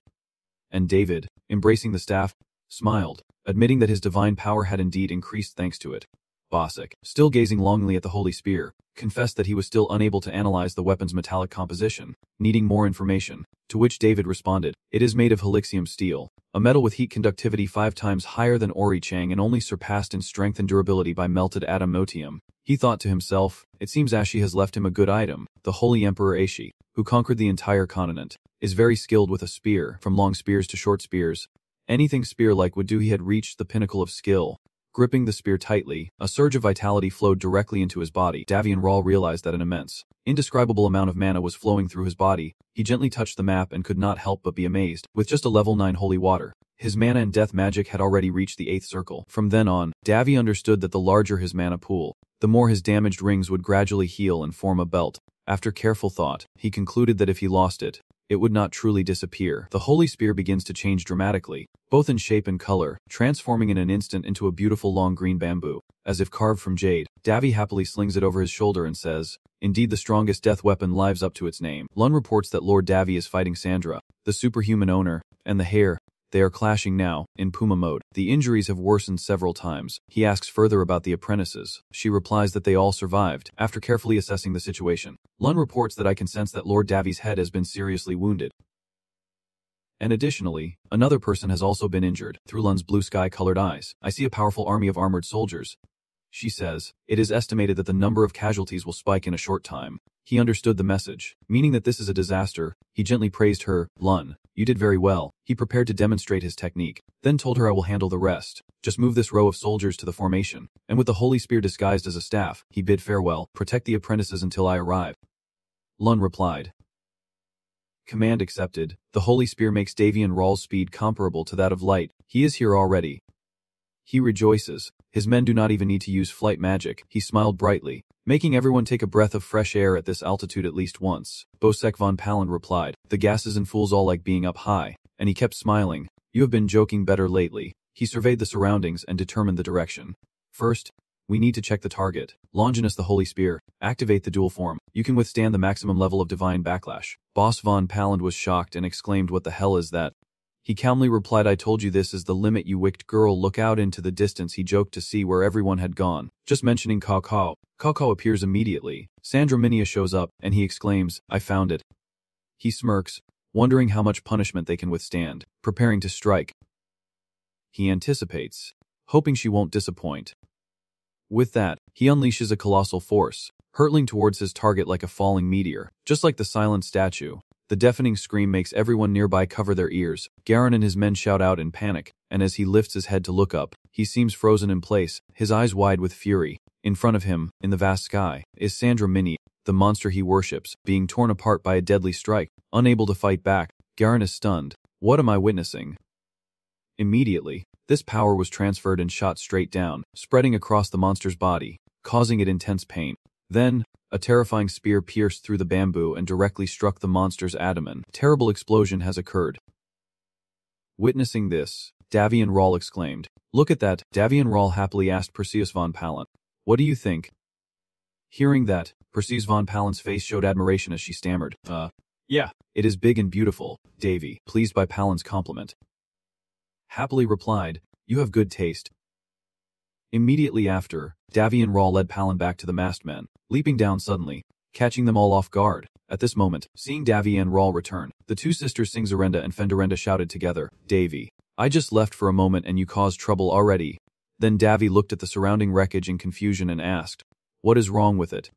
and David, embracing the staff, smiled, admitting that his divine power had indeed increased thanks to it. Bosik, still gazing longingly at the holy spear, confessed that he was still unable to analyze the weapon's metallic composition, needing more information, to which David responded, it is made of Helixium steel, a metal with heat conductivity 5 times higher than Ori Chang and only surpassed in strength and durability by melted adamantium. He thought to himself, it seems Ashi has left him a good item. The Holy Emperor Ashi, who conquered the entire continent, is very skilled with a spear, from long spears to short spears. Anything spear-like would do. He had reached the pinnacle of skill. Gripping the spear tightly, a surge of vitality flowed directly into his body. Davian Raul realized that an immense, indescribable amount of mana was flowing through his body. He gently touched the map and could not help but be amazed. With just a level 9 holy water, his mana and death magic had already reached the 8th circle. From then on, Davi understood that the larger his mana pool, the more his damaged rings would gradually heal and form a belt. After careful thought, he concluded that if he lost it, it would not truly disappear. The holy spear begins to change dramatically, both in shape and color, transforming in an instant into a beautiful long green bamboo, as if carved from jade. Davi happily slings it over his shoulder and says, indeed the strongest death weapon lives up to its name. Lun reports that Lord Davi is fighting Sandra, the superhuman owner, and the hare. They are clashing now, in Puma mode. The injuries have worsened several times. He asks further about the apprentices. She replies that they all survived. After carefully assessing the situation, Lun reports that I can sense that Lord Davi's head has been seriously wounded. And additionally, another person has also been injured. Through Lun's blue sky-colored eyes, I see a powerful army of armored soldiers. She says, it is estimated that the number of casualties will spike in a short time. He understood the message, meaning that this is a disaster. He gently praised her, Lun, you did very well. He prepared to demonstrate his technique, then told her I will handle the rest. Just move this row of soldiers to the formation. And with the holy spear disguised as a staff, he bid farewell, protect the apprentices until I arrive. Lun replied. Command accepted. The holy spear makes Davian Raul's speed comparable to that of light. He is here already. He rejoices. His men do not even need to use flight magic. He smiled brightly, making everyone take a breath of fresh air at this altitude at least once. Bosek von Palen replied, the gases and fools all like being up high, and he kept smiling. You have been joking better lately. He surveyed the surroundings and determined the direction. First, we need to check the target. Longinus the Holy Spear. Activate the dual form. You can withstand the maximum level of divine backlash. Boss von Palen was shocked and exclaimed, what the hell is that? He calmly replied, I told you this is the limit, you wicked girl, look out into the distance. He joked to see where everyone had gone. Just mentioning Cao Cao. Cao Cao appears immediately. Sandra Minia shows up, and he exclaims, I found it. He smirks, wondering how much punishment they can withstand, preparing to strike. He anticipates, hoping she won't disappoint. With that, he unleashes a colossal force, hurtling towards his target like a falling meteor. Just like the silent statue, the deafening scream makes everyone nearby cover their ears. Garen and his men shout out in panic, and as he lifts his head to look up, he seems frozen in place, his eyes wide with fury. In front of him, in the vast sky, is Sandra Minia, the monster he worships, being torn apart by a deadly strike. Unable to fight back, Garen is stunned. What am I witnessing? Immediately, this power was transferred and shot straight down, spreading across the monster's body, causing it intense pain. Then, a terrifying spear pierced through the bamboo and directly struck the monster's abdomen. Terrible explosion has occurred. Witnessing this, Davian Rahl exclaimed, Look at that. Davian Rahl happily asked Perseus von Pallant, What do you think? Hearing that, Perseus von Pallant's face showed admiration as she stammered, Yeah, it is big and beautiful, Davy, pleased by Pallant's compliment. Happily replied, You have good taste. Immediately after, Davian Rahl led Pallant back to the masked men, leaping down suddenly, catching them all off guard. At this moment, seeing Davian Rahl return, the two sisters Singzarenda and Fendarenda shouted together, Davy, I just left for a moment and you caused trouble already. Then Davy looked at the surrounding wreckage in confusion and asked, What is wrong with it?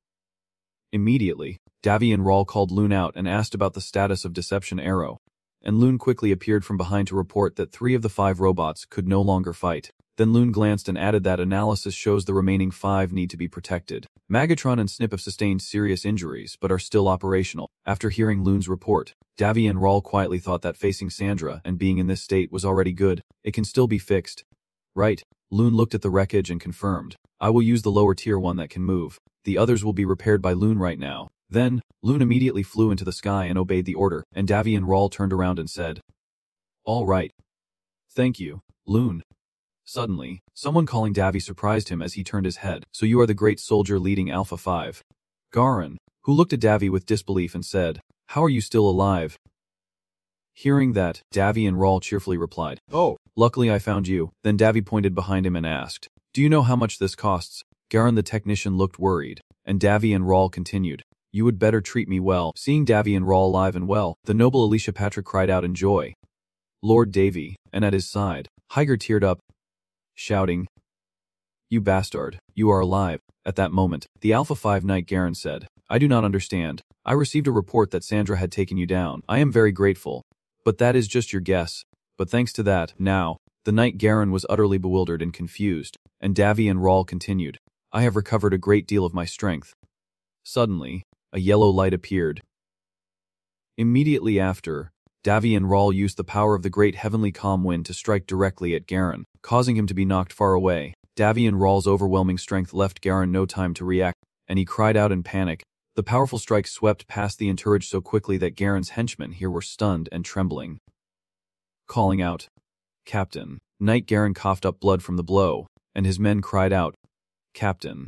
Immediately, Davian Rahl called Loon out and asked about the status of Deception Arrow, and Loon quickly appeared from behind to report that 3 of the 5 robots could no longer fight. Then Loon glanced and added that analysis shows the remaining 5 need to be protected. Magatron and Snip have sustained serious injuries but are still operational. After hearing Loon's report, Davian Rahl quietly thought that facing Sandra and being in this state was already good. It can still be fixed. Right. Loon looked at the wreckage and confirmed, I will use the lower tier one that can move. The others will be repaired by Loon right now. Then, Loon immediately flew into the sky and obeyed the order, and Davian Rahl turned around and said, All right. Thank you, Loon. Suddenly, someone calling Davy surprised him as he turned his head. So you are the great soldier leading Alpha 5. Garen, who looked at Davy with disbelief and said, How are you still alive? Hearing that, Davian Rahl cheerfully replied, Oh, luckily I found you. Then Davy pointed behind him and asked, Do you know how much this costs? Garen the technician looked worried, and Davian Rahl continued, You would better treat me well. Seeing Davian Rahl alive and well, the noble Alicia Patrick cried out in joy. Lord Davy, and at his side, Higer teared up, shouting, You bastard, you are alive. At that moment, the Alpha 5 Knight Garen said, I do not understand. I received a report that Sandra had taken you down. I am very grateful. But that is just your guess. But thanks to that, now, the Knight Garen was utterly bewildered and confused, and Davian Rahl continued, I have recovered a great deal of my strength. Suddenly, a yellow light appeared. Immediately after, Davian Rahl used the power of the great heavenly calm wind to strike directly at Garen, causing him to be knocked far away. Davian Rahl's overwhelming strength left Garen no time to react, and he cried out in panic. The powerful strike swept past the entourage so quickly that Garen's henchmen here were stunned and trembling. Calling out, Captain, Knight Garen coughed up blood from the blow, and his men cried out, Captain,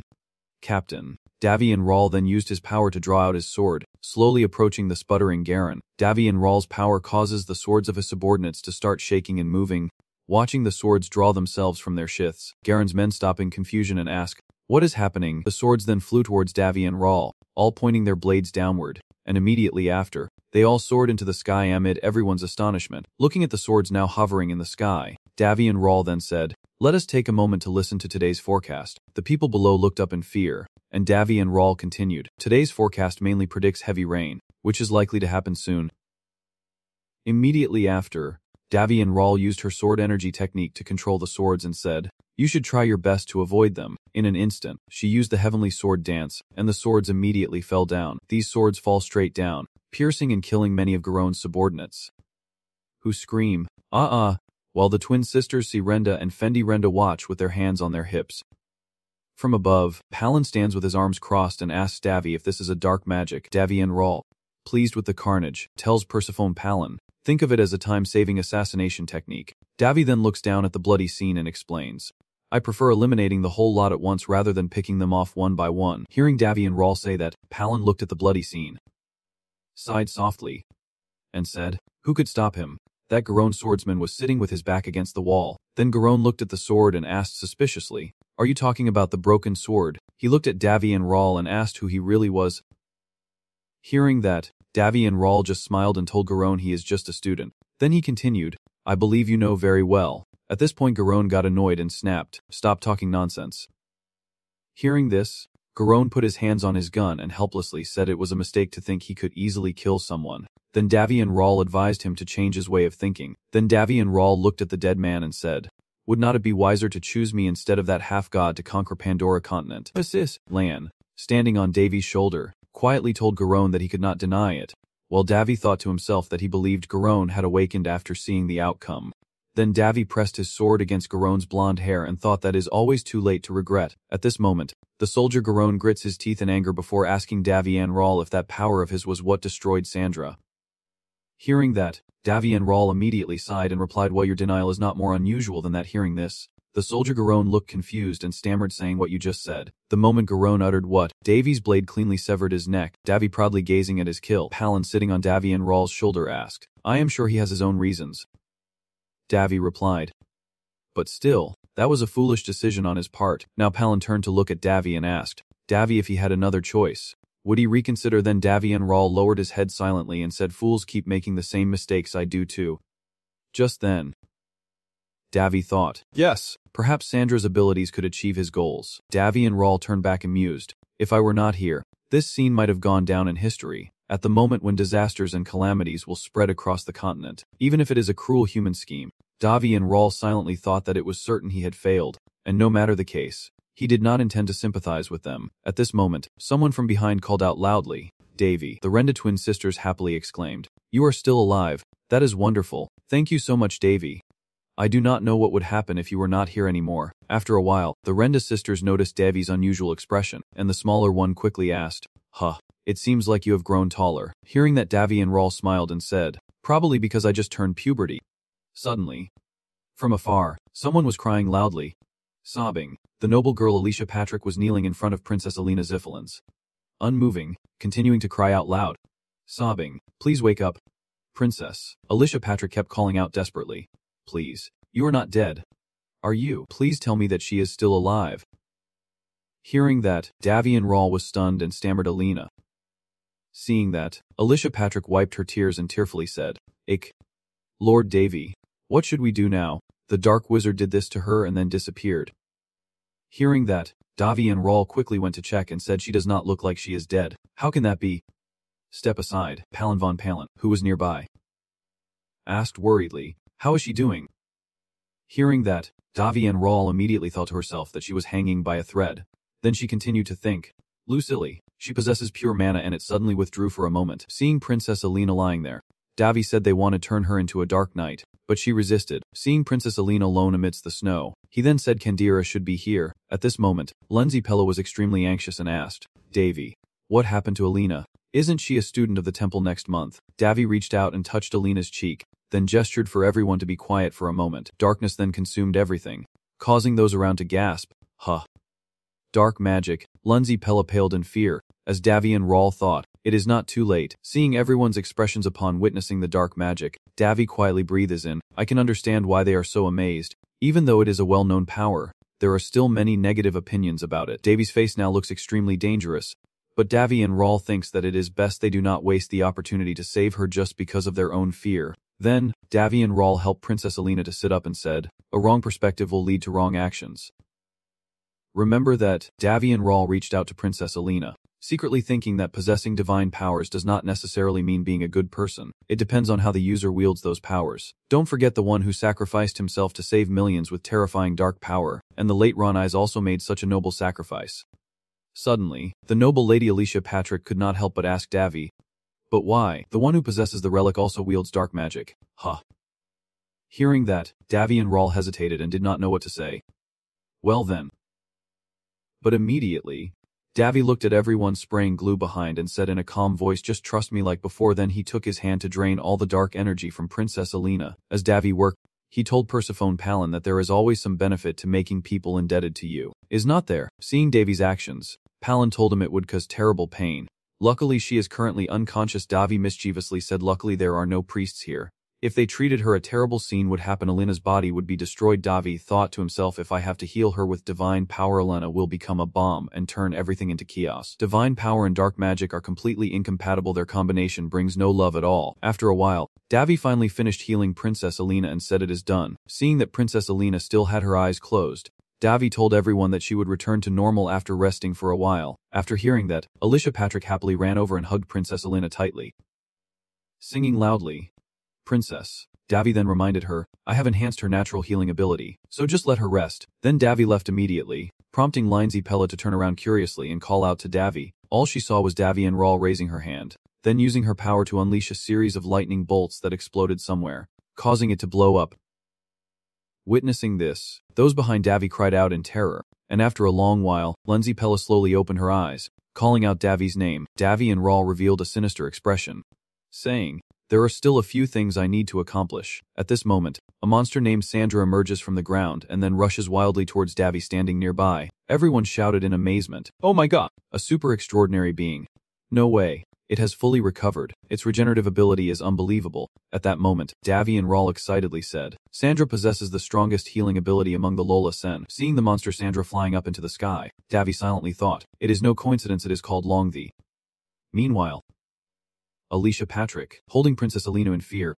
Captain. Davian Rahl then used his power to draw out his sword, slowly approaching the sputtering Garen. Davian Rahl's power causes the swords of his subordinates to start shaking and moving. Watching the swords draw themselves from their sheaths, Garen's men stop in confusion and ask, What is happening? The swords then flew towards Davian Rahl, all pointing their blades downward, and immediately after, they all soared into the sky amid everyone's astonishment. Looking at the swords now hovering in the sky, Davian Rahl then said, Let us take a moment to listen to today's forecast. The people below looked up in fear, and Davian Rahl continued, Today's forecast mainly predicts heavy rain, which is likely to happen soon. Immediately after, Davian Rahl used her sword energy technique to control the swords and said, You should try your best to avoid them. In an instant, she used the heavenly sword dance, and the swords immediately fell down. These swords fall straight down, piercing and killing many of Garon's subordinates, who scream, while the twin sisters Sirenda and Fendirenda watch with their hands on their hips. From above, Palin stands with his arms crossed and asks Davy if this is a dark magic. Davian Rahl, pleased with the carnage, tells Persephone Palin, Think of it as a time-saving assassination technique. Davy then looks down at the bloody scene and explains, I prefer eliminating the whole lot at once rather than picking them off one by one. Hearing Davian Rahl say that, Palin looked at the bloody scene, sighed softly, and said, Who could stop him? That Garone swordsman was sitting with his back against the wall. Then Garone looked at the sword and asked suspiciously, "Are you talking about the broken sword?" He looked at Davy and Rawl and asked who he really was. Hearing that, Davy and Rawl just smiled and told Garone he is just a student. Then he continued, "I believe you know very well." At this point Garone got annoyed and snapped, "Stop talking nonsense." Hearing this, Garone put his hands on his gun and helplessly said it was a mistake to think he could easily kill someone. Then Davy and Rawl advised him to change his way of thinking. Then Davy and Rawl looked at the dead man and said, "Would not it be wiser to choose me instead of that half-god to conquer Pandora continent?" SSS. Lan, standing on Davy's shoulder, quietly told Garone that he could not deny it, while Davy thought to himself that he believed Garone had awakened after seeing the outcome. Then Davy pressed his sword against Garone's blonde hair and thought that is always too late to regret. At this moment, the soldier Garone grits his teeth in anger before asking Davy and Rawl if that power of his was what destroyed Sandra. Hearing that, Davy and Rawl immediately sighed and replied, "Well, your denial is not more unusual than that." Hearing this, the soldier Garone looked confused and stammered, saying, "What you just said." The moment Garone uttered what, Davy's blade cleanly severed his neck. Davy, proudly gazing at his kill, Palin sitting on Davy and Rawl's shoulder, asked, "I am sure he has his own reasons." Davy replied, "But still, that was a foolish decision on his part." Now Palin turned to look at Davy and asked, Davy if he had another choice. Would he reconsider? Then Davy and Rawl lowered his head silently and said, "Fools keep making the same mistakes, I do too." Just then, Davy thought, yes, perhaps Sandra's abilities could achieve his goals. Davy and Rawl turned back amused. If I were not here, this scene might have gone down in history, at the moment when disasters and calamities will spread across the continent. Even if it is a cruel human scheme, Davy and Rawl silently thought that it was certain he had failed, and no matter the case, he did not intend to sympathize with them. At this moment, someone from behind called out loudly, "Davy!" The Renda twin sisters happily exclaimed, "You are still alive. That is wonderful. Thank you so much, Davy. I do not know what would happen if you were not here anymore." After a while, the Renda sisters noticed Davy's unusual expression, and the smaller one quickly asked, "Huh, it seems like you have grown taller." Hearing that, Davy and Rawl smiled and said, "Probably because I just turned puberty." Suddenly, from afar, someone was crying loudly, sobbing. The noble girl Alicia Patrick was kneeling in front of Princess Alina Ziffelins, unmoving, continuing to cry out loud, sobbing, "Please wake up, Princess." Alicia Patrick kept calling out desperately, "Please, you are not dead. Are you? Please tell me that she is still alive." Hearing that, Davy and Rawl was stunned and stammered, "Alina." Seeing that, Alicia Patrick wiped her tears and tearfully said, Lord Davy, what should we do now? The dark wizard did this to her and then disappeared." Hearing that, Davy and Rawl quickly went to check and said, "She does not look like she is dead. How can that be?" "Step aside." Palin von Palin, who was nearby, asked worriedly, "How is she doing?" Hearing that, Davy and Rawl immediately thought to herself that she was hanging by a thread. Then she continued to think, "Lucily, she possesses pure mana," and it suddenly withdrew for a moment. Seeing Princess Alina lying there, Davy said they want to turn her into a dark knight, but she resisted. Seeing Princess Alina alone amidst the snow, he then said Kandira should be here. At this moment, Lunzi Pella was extremely anxious and asked, "Davy, what happened to Alina? Isn't she a student of the temple next month?" Davy reached out and touched Alina's cheek, then gestured for everyone to be quiet for a moment. Darkness then consumed everything, causing those around to gasp, "Huh. Dark magic." Lunzi Pella paled in fear, as Davy and Rawl thought, it is not too late. Seeing everyone's expressions upon witnessing the dark magic, Davy quietly breathes in. I can understand why they are so amazed. Even though it is a well-known power, there are still many negative opinions about it. Davy's face now looks extremely dangerous, but Davy and Rawl thinks that it is best they do not waste the opportunity to save her just because of their own fear. Then, Davy and Rawl helped Princess Alina to sit up and said, "A wrong perspective will lead to wrong actions." Remember that, Davy and Rawl reached out to Princess Alina, secretly thinking that possessing divine powers does not necessarily mean being a good person. It depends on how the user wields those powers. Don't forget the one who sacrificed himself to save millions with terrifying dark power, and the late Ronais also made such a noble sacrifice. Suddenly, the noble lady Alicia Patrick could not help but ask Davy, "But why? The one who possesses the relic also wields dark magic." Huh. Hearing that, Davy and Rawl hesitated and did not know what to say. Well then. But immediately, Davy looked at everyone spraying glue behind and said in a calm voice, "Just trust me like before." Then he took his hand to drain all the dark energy from Princess Alina. As Davy worked, he told Persephone Palin that there is always some benefit to making people indebted to you. Is not there? Seeing Davy's actions, Palin told him it would cause terrible pain. Luckily she is currently unconscious. Davy mischievously said, "Luckily there are no priests here. If they treated her, a terrible scene would happen. Alina's body would be destroyed. Davi thought to himself, if I have to heal her with divine power, Elena will become a bomb and turn everything into chaos. Divine power and dark magic are completely incompatible. Their combination brings no love at all. After a while, Davi finally finished healing Princess Alina and said, it is done. Seeing that Princess Alina still had her eyes closed, Davi told everyone that she would return to normal after resting for a while. After hearing that, Alicia Patrick happily ran over and hugged Princess Alina tightly, singing loudly, Princess. Davi then reminded her, I have enhanced her natural healing ability, so just let her rest. Then Davi left immediately, prompting Lindsay Pella to turn around curiously and call out to Davi. All she saw was Davi and Rawl raising her hand, then using her power to unleash a series of lightning bolts that exploded somewhere, causing it to blow up. Witnessing this, those behind Davi cried out in terror, and after a long while, Lindsay Pella slowly opened her eyes, calling out Davi's name. Davi and Rawl revealed a sinister expression, saying, there are still a few things I need to accomplish. At this moment, a monster named Sandra emerges from the ground and then rushes wildly towards Davi standing nearby. Everyone shouted in amazement, oh my god, a super extraordinary being. No way. It has fully recovered. Its regenerative ability is unbelievable. At that moment, Davi and Rawl excitedly said, Sandra possesses the strongest healing ability among the Lola Sen. Seeing the monster Sandra flying up into the sky, Davi silently thought, it is no coincidence it is called Longvi. Meanwhile, Alicia Patrick, holding Princess Alina in fear,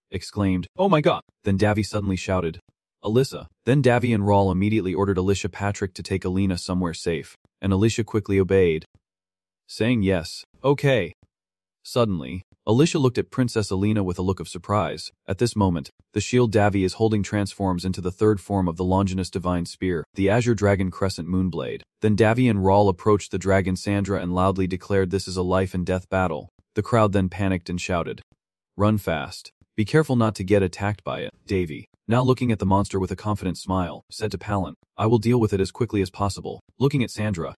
exclaimed, oh my god. Then Davi suddenly shouted, Alyssa. Then Davi and Rawl immediately ordered Alicia Patrick to take Alina somewhere safe, and Alicia quickly obeyed, saying yes, okay. Suddenly, Alicia looked at Princess Alina with a look of surprise. At this moment, the shield Davi is holding transforms into the third form of the Longinus Divine Spear, the Azure Dragon Crescent Moonblade. Then Davi and Rawl approached the dragon Sandra and loudly declared this is a life and death battle. The crowd then panicked and shouted, run fast. Be careful not to get attacked by it. Davy, now looking at the monster with a confident smile, said to Palin, I will deal with it as quickly as possible. Looking at Sandra,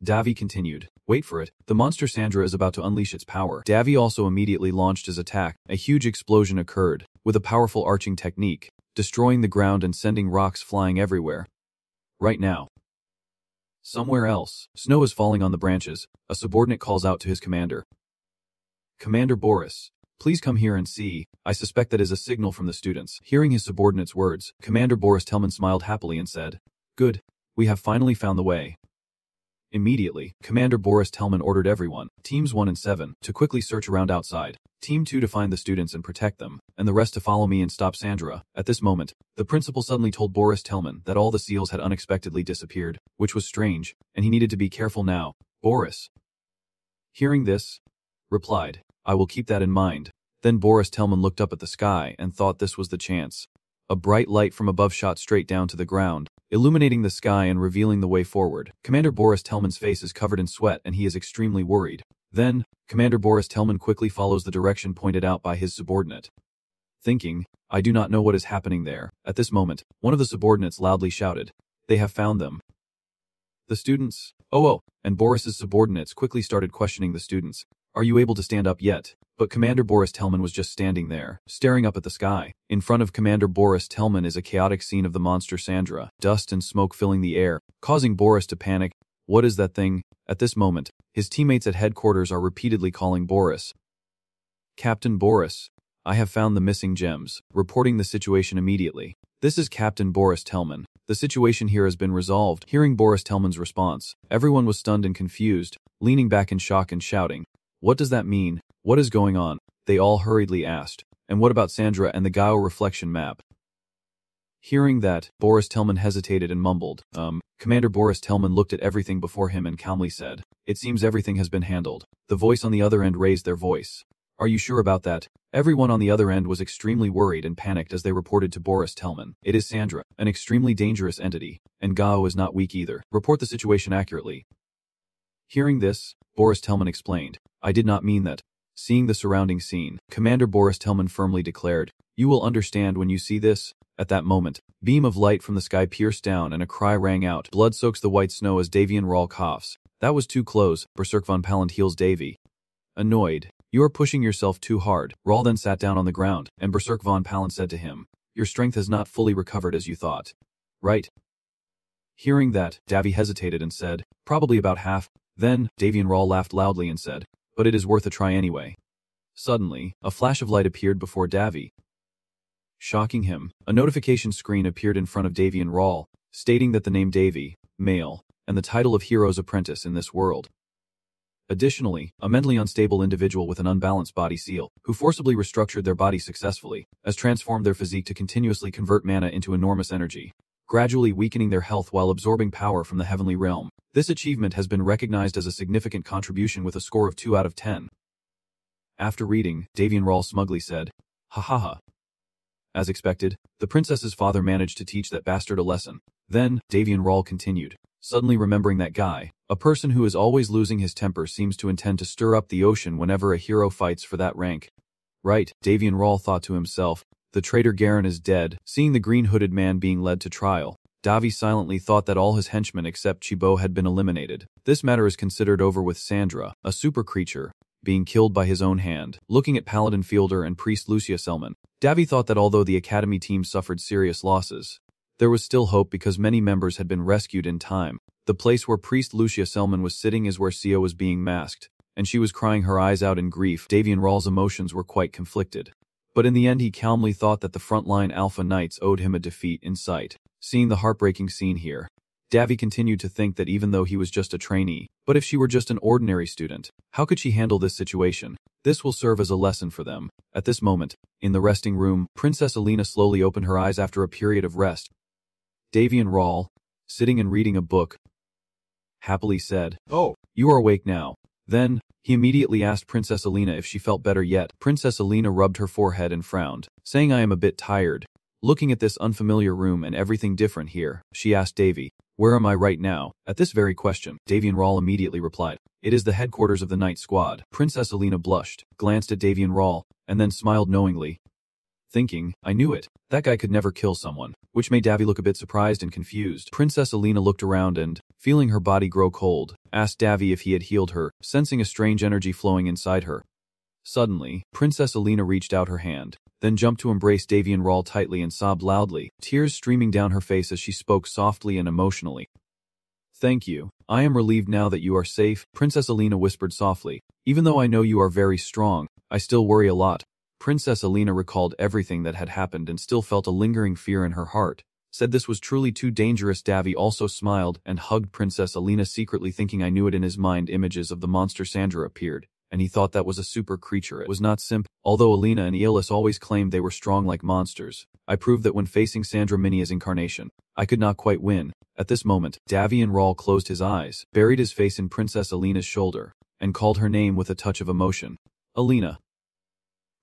Davi continued, wait for it. The monster Sandra is about to unleash its power. Davi also immediately launched his attack. A huge explosion occurred, with a powerful arching technique, destroying the ground and sending rocks flying everywhere. Right now, somewhere else, snow is falling on the branches. A subordinate calls out to his commander, Commander Boris, please come here and see. I suspect that is a signal from the students. Hearing his subordinate's words, Commander Boris Tellman smiled happily and said, good, we have finally found the way. Immediately, Commander Boris Tellman ordered everyone, Teams 1 and 7, to quickly search around outside, Team 2 to find the students and protect them, and the rest to follow me and stop Sandra. At this moment, the principal suddenly told Boris Tellman that all the seals had unexpectedly disappeared, which was strange, and he needed to be careful now. Boris, hearing this, replied, I will keep that in mind. Then Boris Tellman looked up at the sky and thought this was the chance. A bright light from above shot straight down to the ground, illuminating the sky and revealing the way forward. Commander Boris Tellman's face is covered in sweat and he is extremely worried. Then, Commander Boris Tellman quickly follows the direction pointed out by his subordinate, thinking, I do not know what is happening there. At this moment, one of the subordinates loudly shouted, they have found them. The students, oh, and Boris's subordinates quickly started questioning the students. Are you able to stand up yet? But Commander Boris Tellman was just standing there, staring up at the sky. In front of Commander Boris Tellman is a chaotic scene of the monster Sandra, dust and smoke filling the air, causing Boris to panic. What is that thing? At this moment, his teammates at headquarters are repeatedly calling Boris. Captain Boris, I have found the missing gems, reporting the situation immediately. This is Captain Boris Tellman. The situation here has been resolved. Hearing Boris Tellman's response, everyone was stunned and confused, leaning back in shock and shouting, what does that mean? What is going on? They all hurriedly asked. And what about Sandra and the Gao reflection map? Hearing that, Boris Tellman hesitated and mumbled. Commander Boris Tellman looked at everything before him and calmly said, it seems everything has been handled. The voice on the other end raised their voice. Are you sure about that? Everyone on the other end was extremely worried and panicked as they reported to Boris Tellman. It is Sandra, an extremely dangerous entity, and Gao is not weak either. Report the situation accurately. Hearing this, Boris Tellman explained, I did not mean that. Seeing the surrounding scene, Commander Boris Tellman firmly declared, you will understand when you see this. At that moment, beam of light from the sky pierced down and a cry rang out. Blood soaks the white snow as Davy and Rawl coughs. That was too close. Berserk von Palland heals Davy. Annoyed, you are pushing yourself too hard. Rawl then sat down on the ground, and Berserk von Palland said to him, your strength has not fully recovered as you thought. Right? Hearing that, Davy hesitated and said, probably about half. Then, Davy and Rawl laughed loudly and said, but it is worth a try anyway. Suddenly, a flash of light appeared before Davy. Shocking him, a notification screen appeared in front of Davy and Rawl, stating that the name Davy, male, and the title of hero's apprentice in this world. Additionally, a mentally unstable individual with an unbalanced body seal, who forcibly restructured their body successfully, has transformed their physique to continuously convert mana into enormous energy, gradually weakening their health while absorbing power from the heavenly realm. This achievement has been recognized as a significant contribution with a score of 2 out of 10. After reading, Davy and Rawl smugly said, "Ha ha ha." As expected, the princess's father managed to teach that bastard a lesson. Then, Davy and Rawl continued, suddenly remembering that guy. A person who is always losing his temper seems to intend to stir up the ocean whenever a hero fights for that rank. Right, Davy and Rawl thought to himself, the traitor Garen is dead. Seeing the green-hooded man being led to trial, Davy silently thought that all his henchmen except Chibo had been eliminated. This matter is considered over with Sandra, a super creature, being killed by his own hand. Looking at Paladin Fielder and Priest Lucia Selman, Davy thought that although the Academy team suffered serious losses, there was still hope because many members had been rescued in time. The place where Priest Lucia Selman was sitting is where Sia was being masked, and she was crying her eyes out in grief. Davy and Rawl's emotions were quite conflicted. But in the end he calmly thought that the frontline Alpha Knights owed him a defeat in sight. Seeing the heartbreaking scene here, Davy continued to think that even though he was just a trainee, but if she were just an ordinary student, how could she handle this situation? This will serve as a lesson for them. At this moment, in the resting room, Princess Alina slowly opened her eyes after a period of rest. Davy and Rawl, sitting and reading a book, happily said, "Oh, you are awake now." Then, he immediately asked Princess Alina if she felt better yet. Princess Alina rubbed her forehead and frowned, saying, "I am a bit tired." Looking at this unfamiliar room and everything different here, she asked Davy, "Where am I right now?" At this very question, Davy and Rawl immediately replied, "It is the headquarters of the Night Squad." Princess Alina blushed, glanced at Davy and Rawl, and then smiled knowingly, thinking, "I knew it. That guy could never kill someone," which made Davy look a bit surprised and confused. Princess Alina looked around and, feeling her body grow cold, asked Davy if he had healed her, sensing a strange energy flowing inside her. Suddenly, Princess Alina reached out her hand, then jumped to embrace Davy and Rawl tightly and sobbed loudly, tears streaming down her face as she spoke softly and emotionally. "Thank you. I am relieved now that you are safe," Princess Alina whispered softly. "Even though I know you are very strong, I still worry a lot." Princess Alina recalled everything that had happened and still felt a lingering fear in her heart. Said this was truly too dangerous. Davy also smiled and hugged Princess Alina, secretly thinking I knew it. In his mind, images of the monster Sandra appeared, and he thought that was a super creature. It was not simp. Although Alina and Eolus always claimed they were strong like monsters, I proved that when facing Sandra Minia's incarnation, I could not quite win. At this moment, Davy and Rawl closed his eyes, buried his face in Princess Alina's shoulder, and called her name with a touch of emotion. "Alina."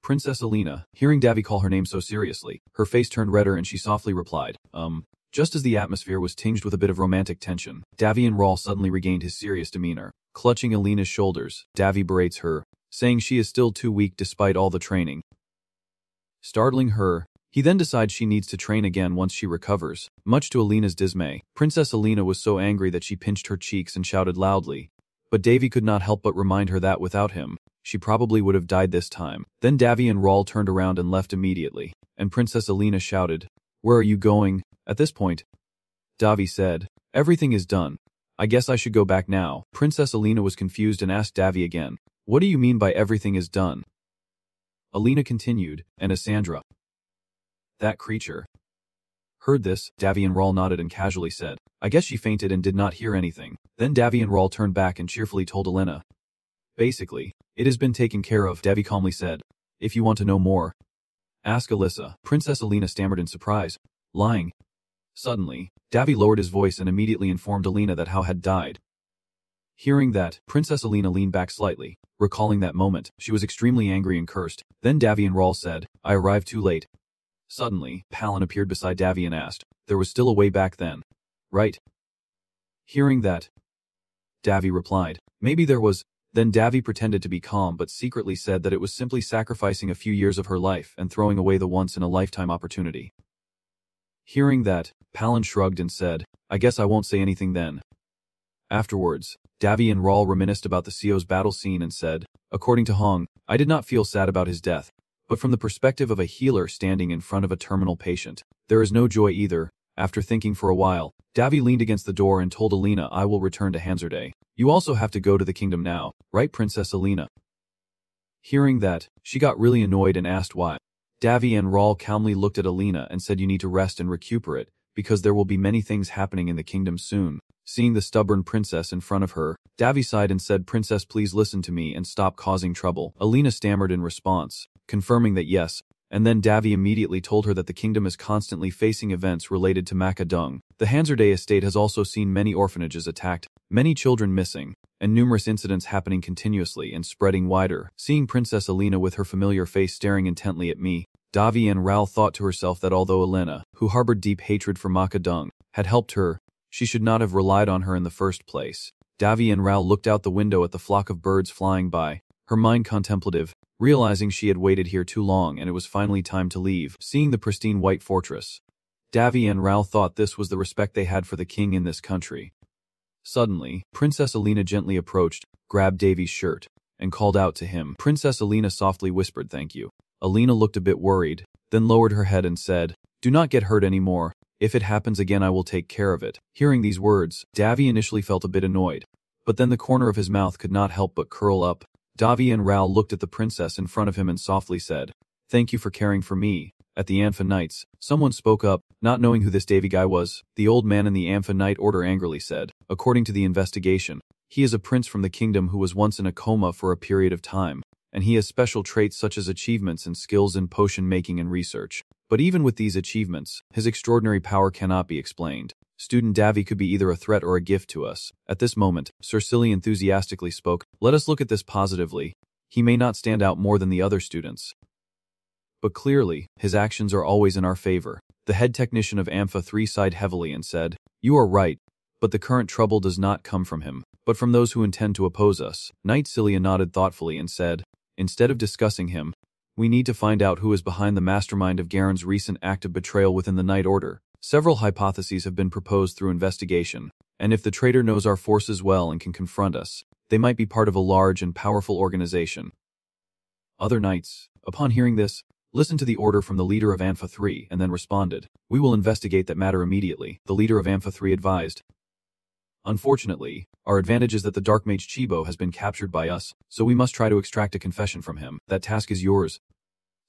Princess Alina, hearing Davy call her name so seriously, her face turned redder and she softly replied, Just as the atmosphere was tinged with a bit of romantic tension, Davy and Rawl suddenly regained his serious demeanor. Clutching Alina's shoulders, Davy berates her, saying she is still too weak despite all the training. Startling her, he then decides she needs to train again once she recovers. Much to Alina's dismay, Princess Alina was so angry that she pinched her cheeks and shouted loudly. But Davy could not help but remind her that without him, she probably would have died this time. Then Davy and Rawl turned around and left immediately, and Princess Alina shouted, "Where are you going?" At this point, Davy said, "Everything is done. I guess I should go back now." Princess Alina was confused and asked Davy again, "What do you mean by everything is done?" Alina continued, "And Asandra, that creature." Heard this, Davy and Rawl nodded and casually said, "I guess she fainted and did not hear anything." Then Davy and Rawl turned back and cheerfully told Alina, "Basically, it has been taken care of." Davy calmly said, "If you want to know more, ask Alyssa." Princess Alina stammered in surprise, "Lying." Suddenly, Davy lowered his voice and immediately informed Alina that Hao had died. Hearing that, Princess Alina leaned back slightly. Recalling that moment, she was extremely angry and cursed. Then Davy and Rawl said, "I arrived too late." Suddenly, Palin appeared beside Davy and asked, "There was still a way back then, right?" Hearing that, Davy replied, "Maybe there was." Then Davy pretended to be calm but secretly said that it was simply sacrificing a few years of her life and throwing away the once-in-a-lifetime opportunity. Hearing that, Palin shrugged and said, "I guess I won't say anything then." Afterwards, Davy and Rawl reminisced about the Seo's battle scene and said, "According to Hong, I did not feel sad about his death, but from the perspective of a healer standing in front of a terminal patient, there is no joy either." After thinking for a while, Davy leaned against the door and told Alina, "I will return to Hanzarday. You also have to go to the kingdom now, right, Princess Alina?" Hearing that, she got really annoyed and asked why. Davy and Rawl calmly looked at Alina and said you need to rest and recuperate, because there will be many things happening in the kingdom soon. Seeing the stubborn princess in front of her, Davy sighed and said, "Princess, please listen to me and stop causing trouble." Alina stammered in response, confirming that yes, and then Davy immediately told her that the kingdom is constantly facing events related to Macadung. The Hansarday estate has also seen many orphanages attacked, many children missing, and numerous incidents happening continuously and spreading wider. Seeing Princess Alina with her familiar face staring intently at me, Davy and Rawl thought to herself that although Alina, who harbored deep hatred for Macadung, had helped her, she should not have relied on her in the first place. Davy and Rawl looked out the window at the flock of birds flying by, her mind contemplative, realizing she had waited here too long and it was finally time to leave. Seeing the pristine white fortress, Davy and Rawl thought this was the respect they had for the king in this country. Suddenly, Princess Alina gently approached, grabbed Davy's shirt, and called out to him. Princess Alina softly whispered, "Thank you." Alina looked a bit worried, then lowered her head and said, "Do not get hurt anymore. If it happens again I will take care of it." Hearing these words, Davy initially felt a bit annoyed, but then the corner of his mouth could not help but curl up. Davy and Rawl looked at the princess in front of him and softly said, "Thank you for caring for me." At the Ampha Knights, someone spoke up, not knowing who this Davy guy was. The old man in the Ampha Knight Order angrily said, "According to the investigation, he is a prince from the kingdom who was once in a coma for a period of time, and he has special traits such as achievements and skills in potion making and research. But even with these achievements, his extraordinary power cannot be explained. Student Davy could be either a threat or a gift to us." At this moment, Sir Silly enthusiastically spoke, "Let us look at this positively. He may not stand out more than the other students, but clearly, his actions are always in our favor." The head technician of Ampha 3 sighed heavily and said, "You are right, but the current trouble does not come from him, but from those who intend to oppose us." Knight Cilia nodded thoughtfully and said, "Instead of discussing him, we need to find out who is behind the mastermind of Garen's recent act of betrayal within the Knight Order. Several hypotheses have been proposed through investigation, and if the traitor knows our forces well and can confront us, they might be part of a large and powerful organization." Other knights, upon hearing this, listened to the order from the leader of Ampha 3 and then responded, "We will investigate that matter immediately." The leader of Ampha 3 advised, "Unfortunately, our advantage is that the Dark Mage Chibo has been captured by us, so we must try to extract a confession from him. That task is yours."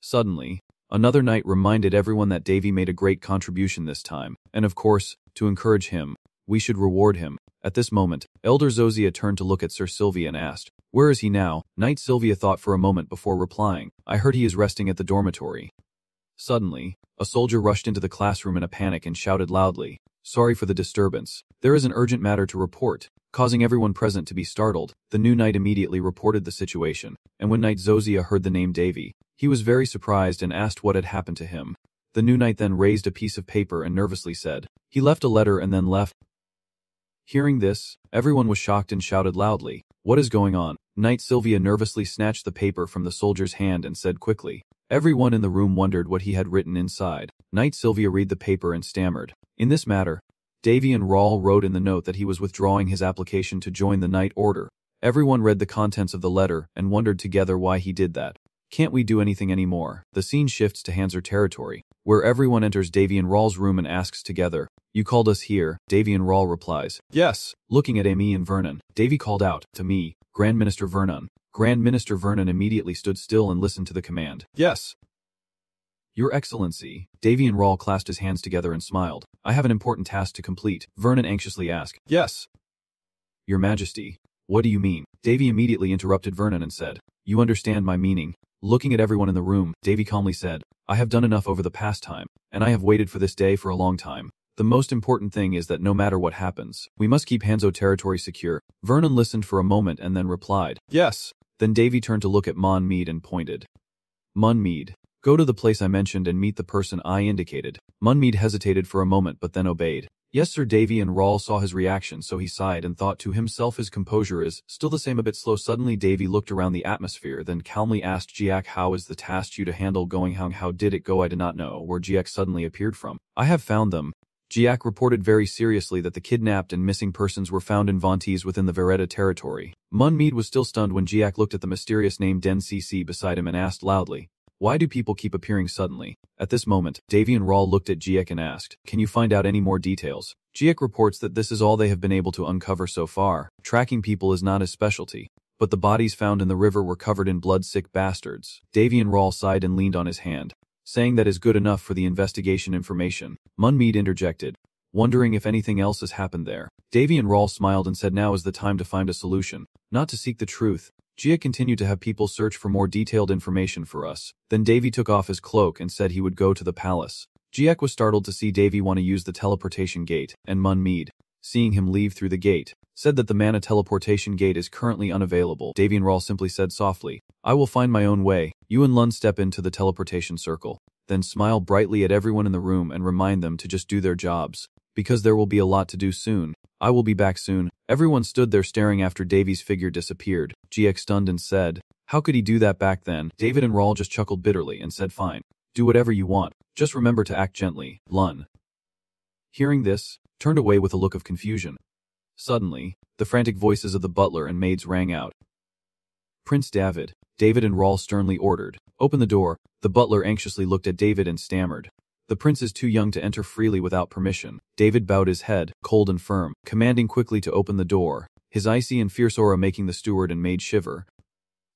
Suddenly, another knight reminded everyone that Davy made a great contribution this time, and of course, to encourage him, we should reward him. At this moment, Elder Zozia turned to look at Sir Sylvia and asked, "Where is he now?" Knight Sylvia thought for a moment before replying, "I heard he is resting at the dormitory." Suddenly, a soldier rushed into the classroom in a panic and shouted loudly, "Sorry for the disturbance. There is an urgent matter to report." Causing everyone present to be startled, the new knight immediately reported the situation, and when Knight Zozia heard the name Davy, he was very surprised and asked what had happened to him. The new knight then raised a piece of paper and nervously said, "He left a letter and then left." Hearing this, everyone was shocked and shouted loudly, "What is going on?" Knight Sylvia nervously snatched the paper from the soldier's hand and said quickly. Everyone in the room wondered what he had written inside. Knight Sylvia read the paper and stammered, "In this matter, Davy and Rawl wrote in the note that he was withdrawing his application to join the Knight Order." Everyone read the contents of the letter and wondered together why he did that. "Can't we do anything anymore?" The scene shifts to Hanser territory, where everyone enters Davy and Rawl's room and asks together, "You called us here?" Davy and Rawl replies, "Yes." Looking at Amy and Vernon, Davy called out, "To me, Grand Minister Vernon." Grand Minister Vernon immediately stood still and listened to the command, "Yes, Your Excellency." Davy and Rawl clasped his hands together and smiled. "I have an important task to complete." Vernon anxiously asked, "Yes, Your Majesty." "What do you mean?" Davy immediately interrupted Vernon and said, "You understand my meaning." Looking at everyone in the room, Davy calmly said, "I have done enough over the past time, and I have waited for this day for a long time. The most important thing is that no matter what happens, we must keep Hanzo territory secure." Vernon listened for a moment and then replied, "Yes." Then Davy turned to look at Mon Mead and pointed. "Mon Mead, go to the place I mentioned and meet the person I indicated." Mon Mead hesitated for a moment but then obeyed. "Yes, sir." Davy and Rawl saw his reaction, so he sighed and thought to himself his composure is still the same, a bit slow. Suddenly Davy looked around the atmosphere, then calmly asked Jiak, "How is the task you to handle going? How did it go?" "I did not know where Jiak suddenly appeared from." "I have found them." Jiak reported very seriously that the kidnapped and missing persons were found in Vontes within the Vereda territory. Mon Mead was still stunned when Jiak looked at the mysterious name Den CC beside him and asked loudly, "Why do people keep appearing suddenly?" At this moment, Davy and Rawl looked at Jiak and asked, "Can you find out any more details?" Jiak reports that this is all they have been able to uncover so far. Tracking people is not his specialty, but the bodies found in the river were covered in blood-sick bastards. Davy and Rawl sighed and leaned on his hand, saying that is good enough for the investigation information. Munmead interjected, wondering if anything else has happened there. Davy and Rawl smiled and said now is the time to find a solution, not to seek the truth. Jia continued to have people search for more detailed information for us. Then Davy took off his cloak and said he would go to the palace. Jiek was startled to see Davy want to use the teleportation gate, and Munmead, seeing him leave through the gate, said that the mana teleportation gate is currently unavailable. Davy and Rawl simply said softly, I will find my own way. You and Lun step into the teleportation circle, then smile brightly at everyone in the room and remind them to just do their jobs, because there will be a lot to do soon. I will be back soon. Everyone stood there staring after Davy's figure disappeared. Jiek stunned and said, how could he do that back then? David and Rawl just chuckled bitterly and said fine, do whatever you want, just remember to act gently. Lun, hearing this, turned away with a look of confusion. Suddenly, the frantic voices of the butler and maids rang out. Prince David, David and Rawl sternly ordered, open the door. The butler anxiously looked at David and stammered, the prince is too young to enter freely without permission. David bowed his head, cold and firm, commanding quickly to open the door, his icy and fierce aura making the steward and maid shiver.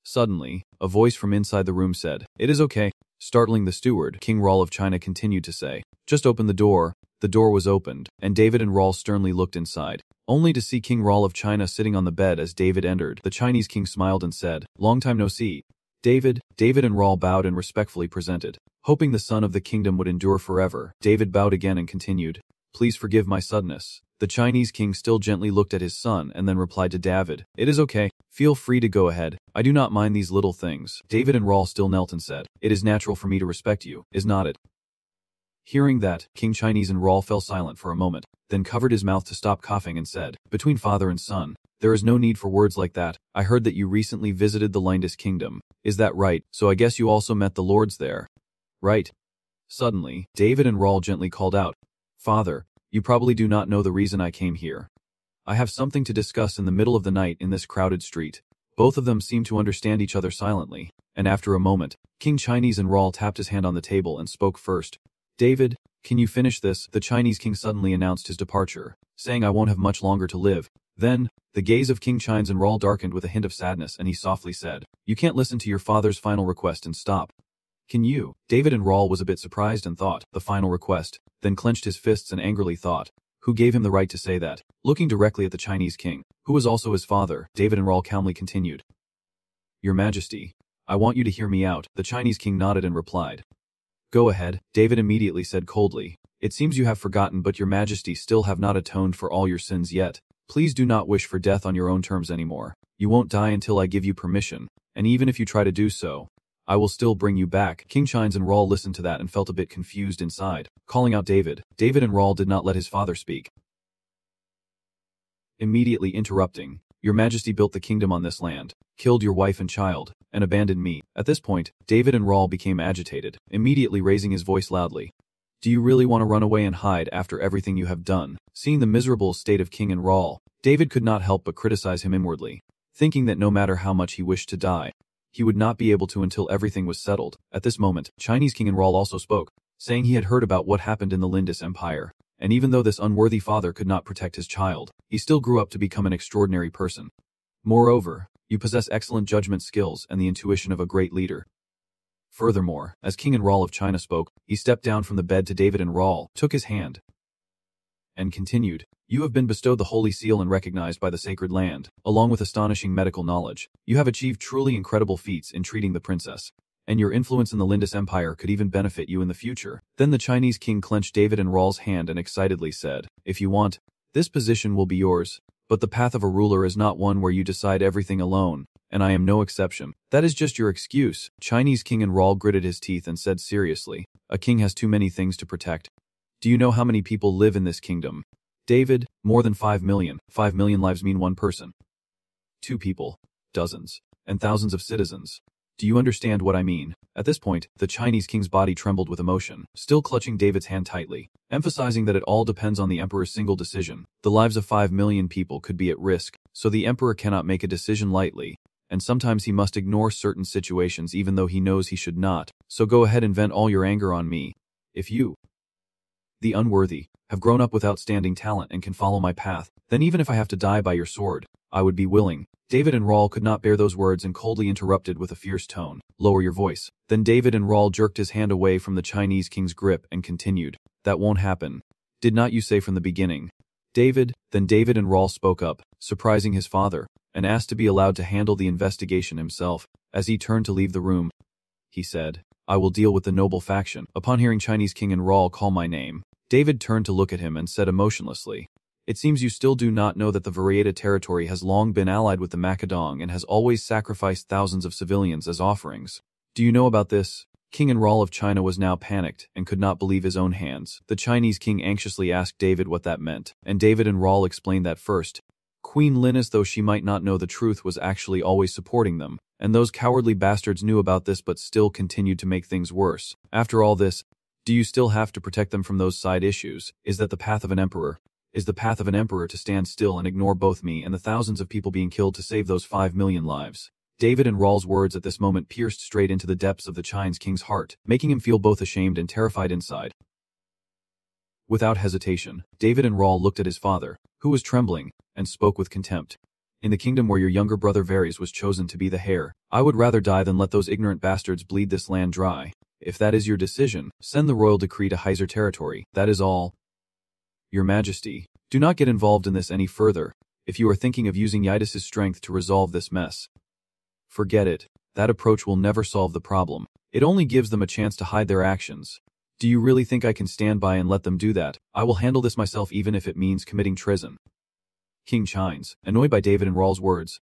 Suddenly, a voice from inside the room said, it is okay. Startling the steward, King Rawl of China continued to say, just open the door. The door was opened, and David and Rawl sternly looked inside, only to see King Rawl of China sitting on the bed as David entered. The Chinese king smiled and said, long time no see. David and Rawl bowed and respectfully presented, hoping the son of the kingdom would endure forever. David bowed again and continued, please forgive my suddenness. The Chinese king still gently looked at his son and then replied to David, it is okay, feel free to go ahead, I do not mind these little things. David and Rawl still knelt and said, it is natural for me to respect you, is not it? Hearing that, King Chinese and Rawl fell silent for a moment, then covered his mouth to stop coughing and said, between father and son, there is no need for words like that. I heard that you recently visited the Lindis kingdom. Is that right? So I guess you also met the lords there. Right. Suddenly, David and Rawl gently called out, Father, you probably do not know the reason I came here. I have something to discuss in the middle of the night in this crowded street. Both of them seemed to understand each other silently, and after a moment, King Chinese and Rawl tapped his hand on the table and spoke first. David, can you finish this? The Chinese king suddenly announced his departure, saying I won't have much longer to live. Then, the gaze of King Chines and Rawl darkened with a hint of sadness and he softly said, you can't listen to your father's final request and stop. Can you? David and Rawl was a bit surprised and thought, the final request, then clenched his fists and angrily thought, who gave him the right to say that? Looking directly at the Chinese king, who was also his father, David and Rawl calmly continued. Your Majesty, I want you to hear me out. The Chinese king nodded and replied. Go ahead, David immediately said coldly. It seems you have forgotten but your Majesty still have not atoned for all your sins yet. Please do not wish for death on your own terms anymore. You won't die until I give you permission, and even if you try to do so, I will still bring you back. King Chines and Rawl listened to that and felt a bit confused inside, calling out David. David and Rawl did not let his father speak. Immediately interrupting, your Majesty built the kingdom on this land, killed your wife and child, and abandoned me. At this point, David and Rawl became agitated, immediately raising his voice loudly. Do you really want to run away and hide after everything you have done? Seeing the miserable state of King and Rawl, David could not help but criticize him inwardly, thinking that no matter how much he wished to die, he would not be able to until everything was settled. At this moment, Chinese King and Rawl also spoke, saying he had heard about what happened in the Lindis Empire, and even though this unworthy father could not protect his child, he still grew up to become an extraordinary person. Moreover, you possess excellent judgment skills and the intuition of a great leader. Furthermore, as King and Rawl of China spoke, he stepped down from the bed to David and Rawl, took his hand, and continued, you have been bestowed the Holy Seal and recognized by the sacred land, along with astonishing medical knowledge. You have achieved truly incredible feats in treating the princess, and your influence in the Lindis Empire could even benefit you in the future. Then the Chinese king clenched David and Rawl's hand and excitedly said, if you want, this position will be yours, but the path of a ruler is not one where you decide everything alone, and I am no exception. That is just your excuse. Chinese King and Rawl gritted his teeth and said seriously, a king has too many things to protect. Do you know how many people live in this kingdom? David, more than 5 million. 5 million lives mean one person. 2 people, dozens, and thousands of citizens. Do you understand what I mean? At this point, the Chinese king's body trembled with emotion, still clutching David's hand tightly, emphasizing that it all depends on the emperor's single decision. The lives of 5 million people could be at risk, so the emperor cannot make a decision lightly, and sometimes he must ignore certain situations even though he knows he should not. So go ahead and vent all your anger on me. If you, the unworthy, have grown up with outstanding talent and can follow my path, then even if I have to die by your sword, I would be willing. David and Rawl could not bear those words and coldly interrupted with a fierce tone. Lower your voice. Then David and Rawl jerked his hand away from the Chinese king's grip and continued. That won't happen. Did not you say from the beginning? Then David and Rawl spoke up, surprising his father, and asked to be allowed to handle the investigation himself. As he turned to leave the room, he said, I will deal with the noble faction. Upon hearing Chinese king and Rawl call my name, David turned to look at him and said emotionlessly, it seems you still do not know that the Varieta territory has long been allied with the Macedong and has always sacrificed thousands of civilians as offerings. Do you know about this? King and Rawl of China was now panicked and could not believe his own hands. The Chinese king anxiously asked David what that meant, and David and Rawl explained that first. Queen Linus, though she might not know the truth, was actually always supporting them, and those cowardly bastards knew about this but still continued to make things worse. After all this, do you still have to protect them from those side issues? Is that the path of an emperor? Is the path of an emperor to stand still and ignore both me and the thousands of people being killed to save those 5 million lives? David and Rawl's words at this moment pierced straight into the depths of the Chinese king's heart, making him feel both ashamed and terrified inside. Without hesitation, David and Rawl looked at his father, who was trembling, and spoke with contempt. In the kingdom where your younger brother Varys was chosen to be the heir, I would rather die than let those ignorant bastards bleed this land dry. If that is your decision, send the royal decree to Heiser territory, that is all. Your Majesty, do not get involved in this any further, if you are thinking of using Yidis' strength to resolve this mess. Forget it, that approach will never solve the problem. It only gives them a chance to hide their actions. Do you really think I can stand by and let them do that? I will handle this myself even if it means committing treason. King Chines, annoyed by David and Rawl's words,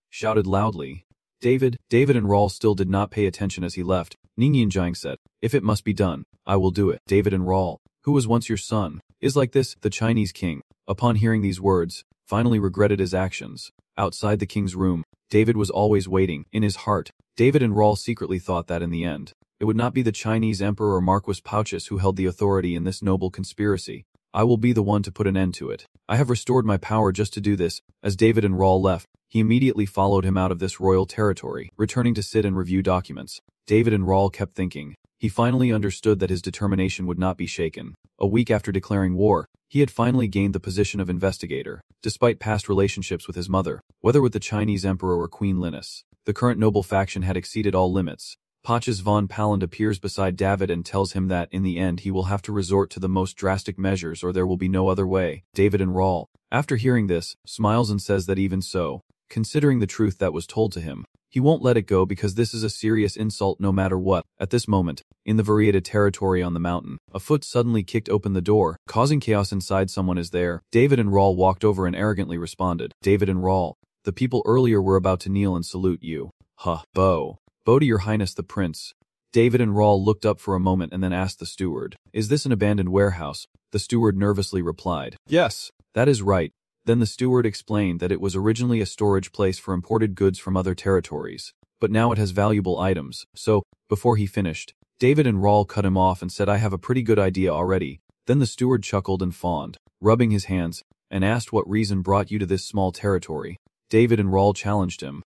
shouted loudly. David and Rawl still did not pay attention as he left. Ningyanjiang said, if it must be done, I will do it. David and Rawl, who was once your son, is like this. The Chinese king, upon hearing these words, finally regretted his actions. Outside the king's room, David was always waiting. In his heart, David and Rawl secretly thought that in the end, it would not be the Chinese emperor or Marquis Pouchus who held the authority in this noble conspiracy. I will be the one to put an end to it. I have restored my power just to do this. As David and Rawl left, he immediately followed him out of this royal territory, returning to sit and review documents. David and Rawl kept thinking. He finally understood that his determination would not be shaken. A week after declaring war, he had finally gained the position of investigator, despite past relationships with his mother, whether with the Chinese emperor or Queen Linus. The current noble faction had exceeded all limits. Pouchus von Paland appears beside David and tells him that, in the end, he will have to resort to the most drastic measures or there will be no other way. David and Rawl, after hearing this, smiles and says that even so, considering the truth that was told to him, he won't let it go because this is a serious insult no matter what. At this moment, in the Varieta territory on the mountain, a foot suddenly kicked open the door, causing chaos inside. Someone is there. David and Rawl walked over and arrogantly responded. David and Rawl, the people earlier were about to kneel and salute you. Huh, Bow to your highness the prince. David and Rawl looked up for a moment and then asked the steward, is this an abandoned warehouse? The steward nervously replied, yes, that is right. Then the steward explained that it was originally a storage place for imported goods from other territories, but now it has valuable items. So, before he finished, David and Rawl cut him off and said, I have a pretty good idea already. Then the steward chuckled and fawned, rubbing his hands, and asked what reason brought you to this small territory. David and Rawl challenged him.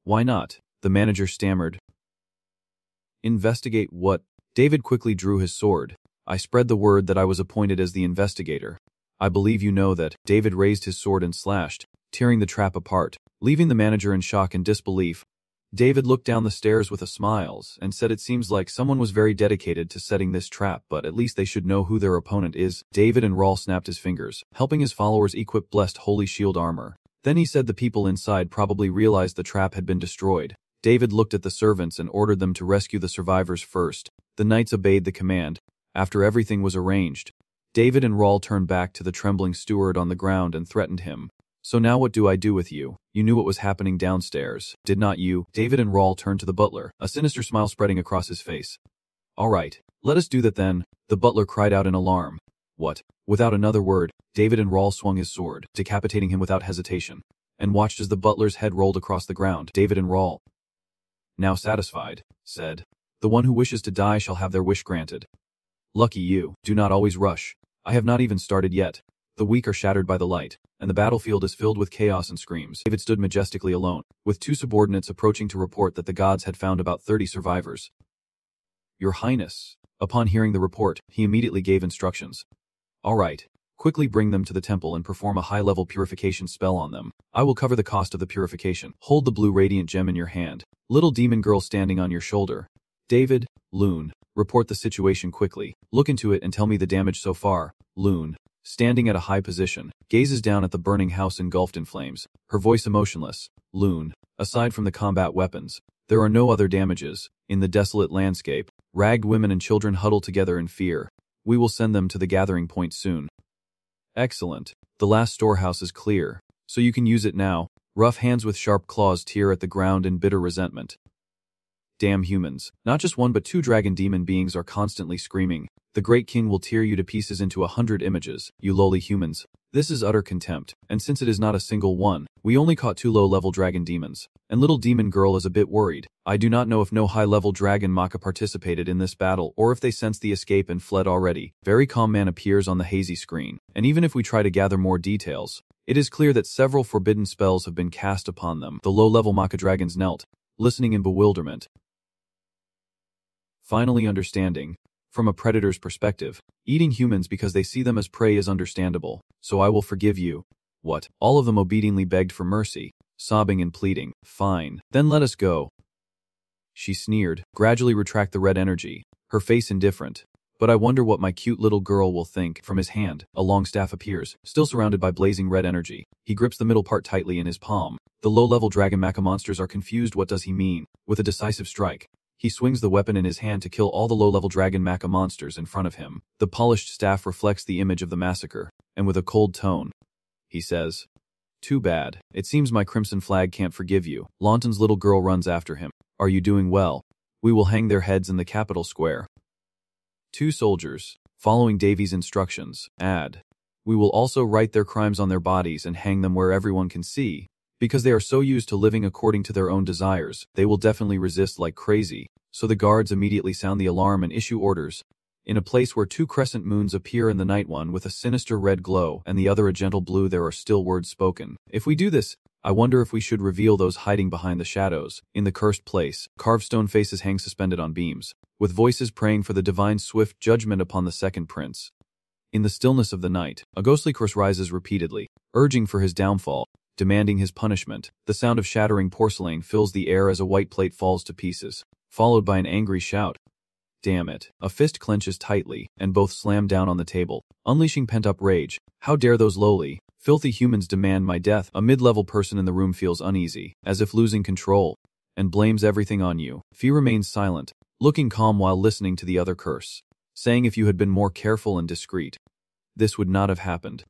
Why not? The manager stammered. Investigate what? David quickly drew his sword. I spread the word that I was appointed as the investigator. I believe you know that. David raised his sword and slashed, tearing the trap apart, leaving the manager in shock and disbelief. David looked down the stairs with a smile and said it seems like someone was very dedicated to setting this trap, but at least they should know who their opponent is. David and Rawl snapped his fingers, helping his followers equip blessed holy shield armor. Then he said the people inside probably realized the trap had been destroyed. David looked at the servants and ordered them to rescue the survivors first. The knights obeyed the command. After everything was arranged, David and Rawl turned back to the trembling steward on the ground and threatened him. So now what do I do with you? You knew what was happening downstairs, did not you? David and Rawl turned to the butler, a sinister smile spreading across his face. All right, let us do that then, the butler cried out in alarm. What? Without another word, David and Rawl swung his sword, decapitating him without hesitation, and watched as the butler's head rolled across the ground. David and Rawl, now satisfied, said, the one who wishes to die shall have their wish granted. Lucky you, do not always rush. I have not even started yet. The weak are shattered by the light, and the battlefield is filled with chaos and screams. David stood majestically alone, with two subordinates approaching to report that the gods had found about 30 survivors. Your Highness. Upon hearing the report, he immediately gave instructions. All right, Quickly bring them to the temple and perform a high-level purification spell on them. I will cover the cost of the purification. Hold the blue radiant gem in your hand. Little demon girl standing on your shoulder. David, Loon, report the situation quickly. Look into it and tell me the damage so far. Loon, standing at a high position, gazes down at the burning house engulfed in flames, her voice emotionless. Loon, aside from the combat weapons, there are no other damages. In the desolate landscape, ragged women and children huddle together in fear. We will send them to the gathering point soon. Excellent. The last storehouse is clear, so you can use it now. Rough hands with sharp claws tear at the ground in bitter resentment. Damn humans. Not just one but two dragon demon beings are constantly screaming. The great king will tear you to pieces into 100 images, you lowly humans. This is utter contempt, and since it is not a single one, we only caught 2 low-level dragon demons. And little demon girl is a bit worried. I do not know if no high-level dragon Maka participated in this battle or if they sensed the escape and fled already. Very calm man appears on the hazy screen, and even if we try to gather more details, it is clear that several forbidden spells have been cast upon them. The low-level Maka dragons knelt, listening in bewilderment. Finally understanding. From a predator's perspective, eating humans because they see them as prey is understandable, so I will forgive you. What? All of them obediently begged for mercy, sobbing and pleading. Fine, then let us go. She sneered, gradually retract the red energy, her face indifferent. But I wonder what my cute little girl will think. From his hand, a long staff appears, still surrounded by blazing red energy. He grips the middle part tightly in his palm. The low-level dragon Maka monsters are confused. What does he mean? With a decisive strike, he swings the weapon in his hand to kill all the low-level dragon Maka monsters in front of him. The polished staff reflects the image of the massacre, and with a cold tone, he says, "Too bad. It seems my crimson flag can't forgive you." Launton's little girl runs after him. "Are you doing well? We will hang their heads in the capital square." 2 soldiers, following Davy's instructions, add, "We will also write their crimes on their bodies and hang them where everyone can see. Because they are so used to living according to their own desires, they will definitely resist like crazy." So the guards immediately sound the alarm and issue orders. In a place where 2 crescent moons appear in the night, one with a sinister red glow and the other a gentle blue, there are still words spoken. If we do this, I wonder if we should reveal those hiding behind the shadows. In the cursed place, carved stone faces hang suspended on beams, with voices praying for the divine swift judgment upon the second prince. In the stillness of the night, a ghostly curse rises repeatedly, urging for his downfall, demanding his punishment. The sound of shattering porcelain fills the air as a white plate falls to pieces, followed by an angry shout. Damn it. A fist clenches tightly, and both slam down on the table, unleashing pent-up rage. How dare those lowly, filthy humans demand my death? A mid-level person in the room feels uneasy, as if losing control, and blames everything on you. Fee remains silent, looking calm while listening to the other curse, saying if you had been more careful and discreet, this would not have happened.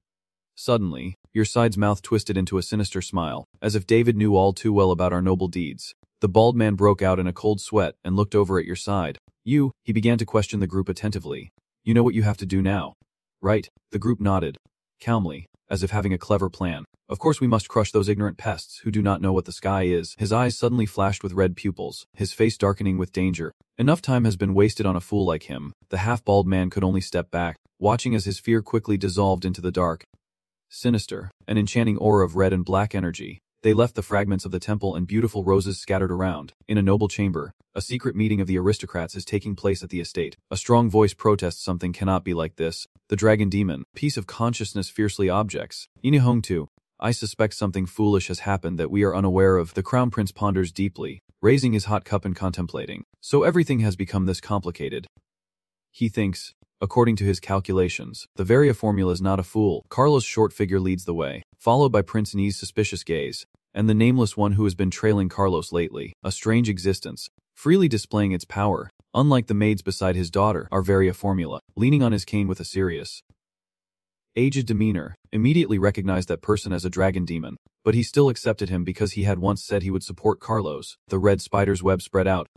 Suddenly, your side's mouth twisted into a sinister smile, as if David knew all too well about our noble deeds. The bald man broke out in a cold sweat and looked over at your side. He began to question the group attentively. You know what you have to do now, right? The group nodded, calmly, as if having a clever plan. Of course we must crush those ignorant pests who do not know what the sky is. His eyes suddenly flashed with red pupils, his face darkening with danger. Enough time has been wasted on a fool like him. The half-bald man could only step back, watching as his fear quickly dissolved into the dark. Sinister, an enchanting aura of red and black energy. They left the fragments of the temple and beautiful roses scattered around. In a noble chamber, a secret meeting of the aristocrats is taking place at the estate. A strong voice protests something cannot be like this. The dragon demon, piece of consciousness fiercely objects. Inihong too. I suspect something foolish has happened that we are unaware of. The crown prince ponders deeply, raising his hot cup and contemplating. So everything has become this complicated. He thinks, according to his calculations, the Varia formula is not a fool. Carlos' short figure leads the way, followed by Prince Nee's suspicious gaze, and the nameless one who has been trailing Carlos lately. A strange existence, freely displaying its power, unlike the maids beside his daughter, our Varia formula, leaning on his cane with a serious, aged demeanor, immediately recognized that person as a dragon demon, but he still accepted him because he had once said he would support Carlos. The red spider's web spread out.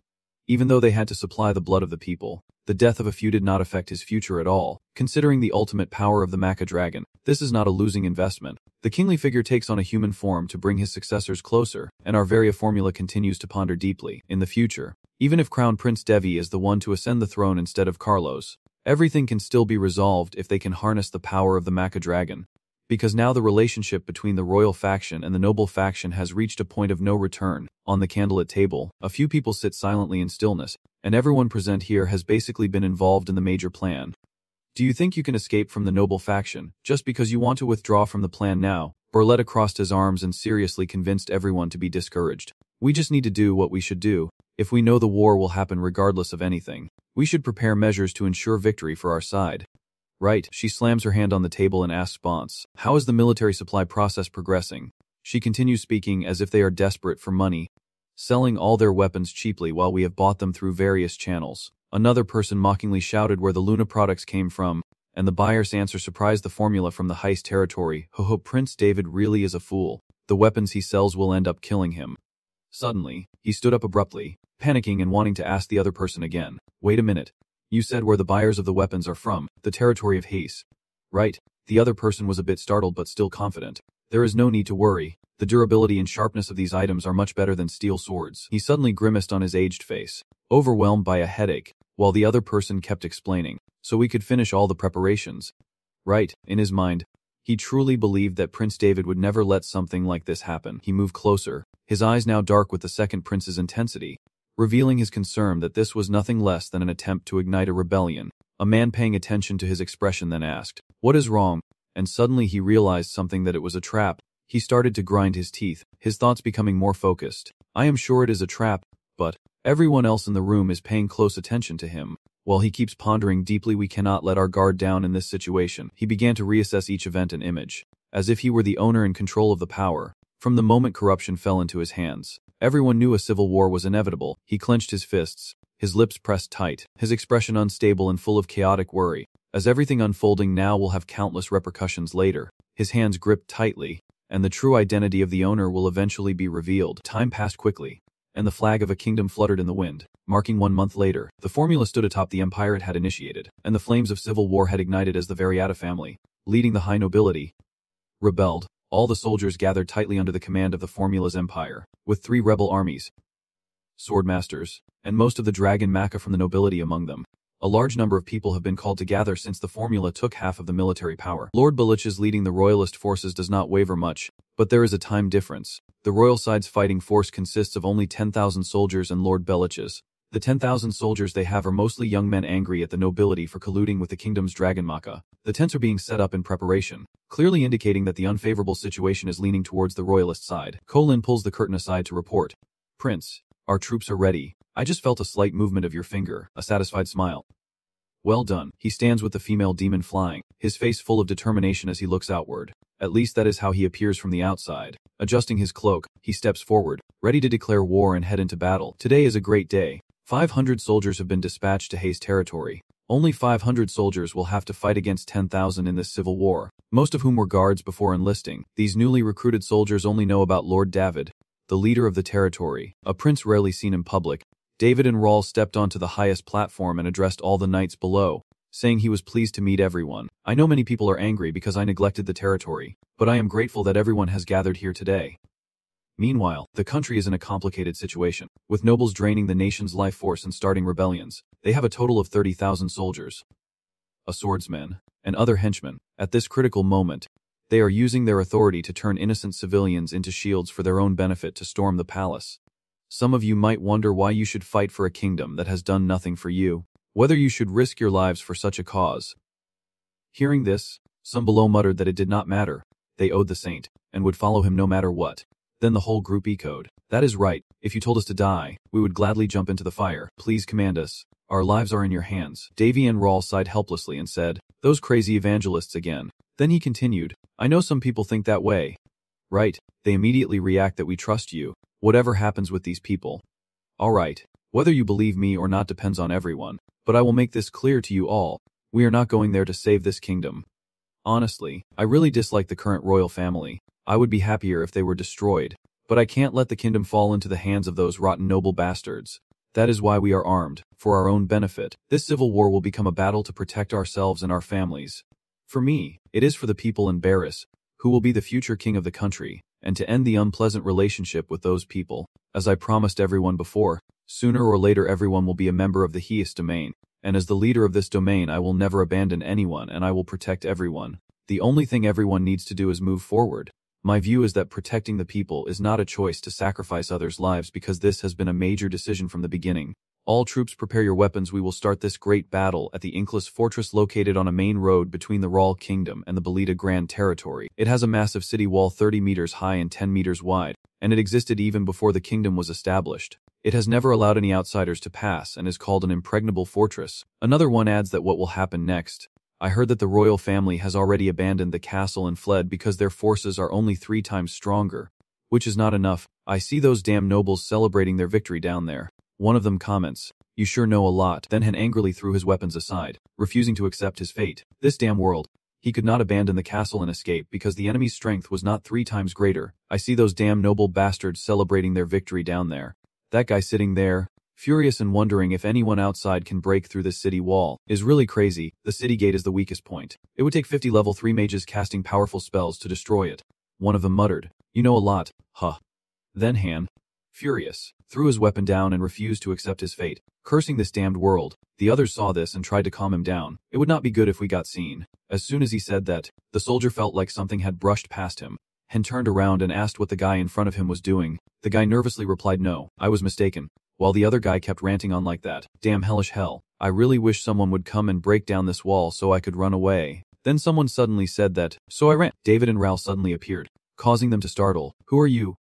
Even though they had to supply the blood of the people, the death of a few did not affect his future at all. Considering the ultimate power of the Maka dragon, this is not a losing investment. The kingly figure takes on a human form to bring his successors closer, and our Varia formula continues to ponder deeply. In the future, even if Crown Prince Devi is the one to ascend the throne instead of Carlos, everything can still be resolved if they can harness the power of the Maka dragon. Because now the relationship between the royal faction and the noble faction has reached a point of no return. On the candlelit table, a few people sit silently in stillness, and everyone present here has basically been involved in the major plan. Do you think you can escape from the noble faction, just because you want to withdraw from the plan now? Borletta crossed his arms and seriously convinced everyone to be discouraged. We just need to do what we should do. If we know the war will happen regardless of anything, we should prepare measures to ensure victory for our side. Right, she slams her hand on the table and asks Bonce, how is the military supply process progressing? She continues speaking as if they are desperate for money, selling all their weapons cheaply while we have bought them through various channels. Another person mockingly shouted where the Luna products came from, and the buyer's answer surprised the formula from the heist territory. Ho, Prince David really is a fool. The weapons he sells will end up killing him. Suddenly, he stood up abruptly, panicking and wanting to ask the other person again. Wait a minute. You said where the buyers of the weapons are from, the territory of Haste. Right. The other person was a bit startled but still confident. There is no need to worry. The durability and sharpness of these items are much better than steel swords. He suddenly grimaced on his aged face, overwhelmed by a headache, while the other person kept explaining, so we could finish all the preparations. Right, in his mind, he truly believed that Prince David would never let something like this happen. He moved closer, his eyes now dark with the second prince's intensity, revealing his concern that this was nothing less than an attempt to ignite a rebellion. A man paying attention to his expression then asked, "What is wrong?" And suddenly he realized something, that it was a trap. He started to grind his teeth, his thoughts becoming more focused. I am sure it is a trap, but everyone else in the room is paying close attention to him. While he keeps pondering deeply, we cannot let our guard down in this situation. He began to reassess each event and image, as if he were the owner and control of the power. From the moment corruption fell into his hands, everyone knew a civil war was inevitable. He clenched his fists, his lips pressed tight, his expression unstable and full of chaotic worry. As everything unfolding now will have countless repercussions later, his hands gripped tightly, and the true identity of the owner will eventually be revealed. Time passed quickly, and the flag of a kingdom fluttered in the wind, marking 1 month later. The formula stood atop the empire it had initiated, and the flames of civil war had ignited as the Variata family, leading the high nobility, rebelled. All the soldiers gathered tightly under the command of the formula's empire, with 3 rebel armies, swordmasters, and most of the dragon maca from the nobility among them. A large number of people have been called to gather since the formula took half of the military power. Lord Belich's leading the royalist forces does not waver much, but there is a time difference. The royal side's fighting force consists of only 10,000 soldiers and Lord Belich's. The 10,000 soldiers they have are mostly young men angry at the nobility for colluding with the kingdom's dragon maca. The tents are being set up in preparation, clearly indicating that the unfavorable situation is leaning towards the royalist side. Colin pulls the curtain aside to report. Prince, our troops are ready. I just felt a slight movement of your finger, a satisfied smile. Well done. He stands with the female demon flying, his face full of determination as he looks outward. At least that is how he appears from the outside. Adjusting his cloak, he steps forward, ready to declare war and head into battle. Today is a great day. 500 soldiers have been dispatched to Haste territory. Only 500 soldiers will have to fight against 10,000 in this civil war, most of whom were guards before enlisting. These newly recruited soldiers only know about Lord David, the leader of the territory, a prince rarely seen in public. David Enroll stepped onto the highest platform and addressed all the knights below, saying he was pleased to meet everyone. I know many people are angry because I neglected the territory, but I am grateful that everyone has gathered here today. Meanwhile, the country is in a complicated situation, with nobles draining the nation's life force and starting rebellions. They have a total of 30,000 soldiers, a swordsman, and other henchmen. At this critical moment, they are using their authority to turn innocent civilians into shields for their own benefit to storm the palace. Some of you might wonder why you should fight for a kingdom that has done nothing for you, whether you should risk your lives for such a cause. Hearing this, some below muttered that it did not matter. They owed the saint, and would follow him no matter what. Then the whole group echoed, "That is right. If you told us to die, we would gladly jump into the fire. Please command us. Our lives are in your hands." Davy and Rawl sighed helplessly and said, "Those crazy evangelists again." Then he continued, "I know some people think that way. Right, they immediately react that we trust you, whatever happens with these people. All right, whether you believe me or not depends on everyone, but I will make this clear to you all. We are not going there to save this kingdom. Honestly, I really dislike the current royal family. I would be happier if they were destroyed, but I can't let the kingdom fall into the hands of those rotten noble bastards. That is why we are armed, for our own benefit. This civil war will become a battle to protect ourselves and our families. For me, it is for the people in Barris, who will be the future king of the country, and to end the unpleasant relationship with those people. As I promised everyone before, sooner or later everyone will be a member of the Heist domain, and as the leader of this domain I will never abandon anyone and I will protect everyone. The only thing everyone needs to do is move forward. My view is that protecting the people is not a choice to sacrifice others' lives because this has been a major decision from the beginning. All troops prepare your weapons, we will start this great battle at the Inkless fortress located on a main road between the Ral Kingdom and the Belita Grand Territory. It has a massive city wall 30 meters high and 10 meters wide, and it existed even before the kingdom was established. It has never allowed any outsiders to pass and is called an impregnable fortress. Another one adds that what will happen next. I heard that the royal family has already abandoned the castle and fled because their forces are only 3 times stronger. Which is not enough. I see those damn nobles celebrating their victory down there. One of them comments, "You sure know a lot." Then Han angrily threw his weapons aside, refusing to accept his fate. This damn world. He could not abandon the castle and escape because the enemy's strength was not 3 times greater. I see those damn noble bastards celebrating their victory down there. That guy sitting there, furious and wondering if anyone outside can break through this city wall, is really crazy. The city gate is the weakest point. It would take 50 level 3 mages casting powerful spells to destroy it. One of them muttered, "You know a lot, huh?" Then Han, furious, threw his weapon down and refused to accept his fate, cursing this damned world. The others saw this and tried to calm him down. It would not be good if we got seen. As soon as he said that, the soldier felt like something had brushed past him. Han turned around and asked what the guy in front of him was doing. The guy nervously replied, "No, I was mistaken," while the other guy kept ranting on like that. Damn hellish hell. I really wish someone would come and break down this wall so I could run away. Then someone suddenly said that, so I ran. David and Ral suddenly appeared, causing them to startle. "Who are you?"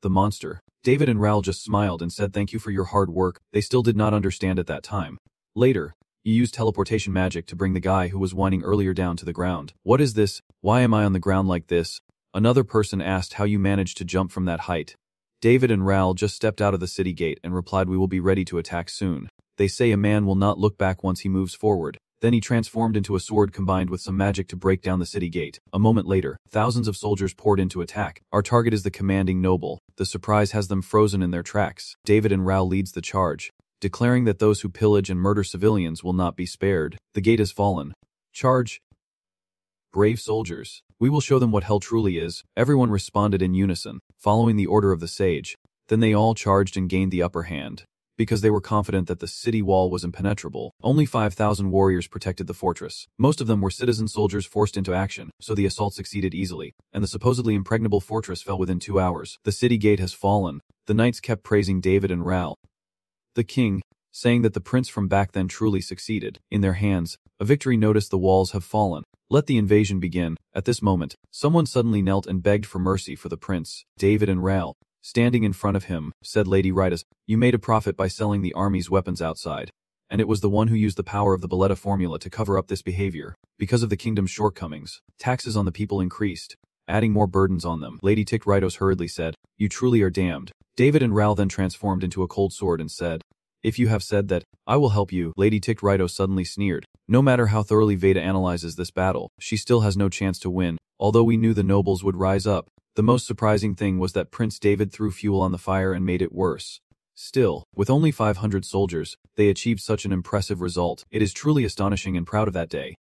"The monster." David and Ral just smiled and said thank you for your hard work. They still did not understand at that time. Later, you used teleportation magic to bring the guy who was whining earlier down to the ground. "What is this? Why am I on the ground like this?" Another person asked how you managed to jump from that height. David and Ral just stepped out of the city gate and replied, "We will be ready to attack soon. They say a man will not look back once he moves forward." Then he transformed into a sword combined with some magic to break down the city gate. A moment later, thousands of soldiers poured in to attack. Our target is the commanding noble. The surprise has them frozen in their tracks. David and Ral leads the charge, declaring that those who pillage and murder civilians will not be spared. The gate has fallen. Charge! Brave soldiers. We will show them what hell truly is. Everyone responded in unison, following the order of the sage. Then they all charged and gained the upper hand. Because they were confident that the city wall was impenetrable, only 5,000 warriors protected the fortress. Most of them were citizen soldiers forced into action, so the assault succeeded easily, and the supposedly impregnable fortress fell within 2 hours. The city gate has fallen. The knights kept praising David and Ral. The king, saying that the prince from back then truly succeeded. In their hands, a victory notice, the walls have fallen. Let the invasion begin. At this moment, someone suddenly knelt and begged for mercy for the prince. David and Ral, standing in front of him, said, "Lady Ritas, you made a profit by selling the army's weapons outside. And it was the one who used the power of the Belita formula to cover up this behavior. Because of the kingdom's shortcomings, taxes on the people increased, adding more burdens on them." Lady Ritas hurriedly said, "You truly are damned." David and Ral then transformed into a cold sword and said, "If you have said that, I will help you." Lady Ritas suddenly sneered. No matter how thoroughly Veda analyzes this battle, she still has no chance to win. Although we knew the nobles would rise up, the most surprising thing was that Prince David threw fuel on the fire and made it worse. Still, with only 500 soldiers, they achieved such an impressive result. It is truly astonishing and proud of that day.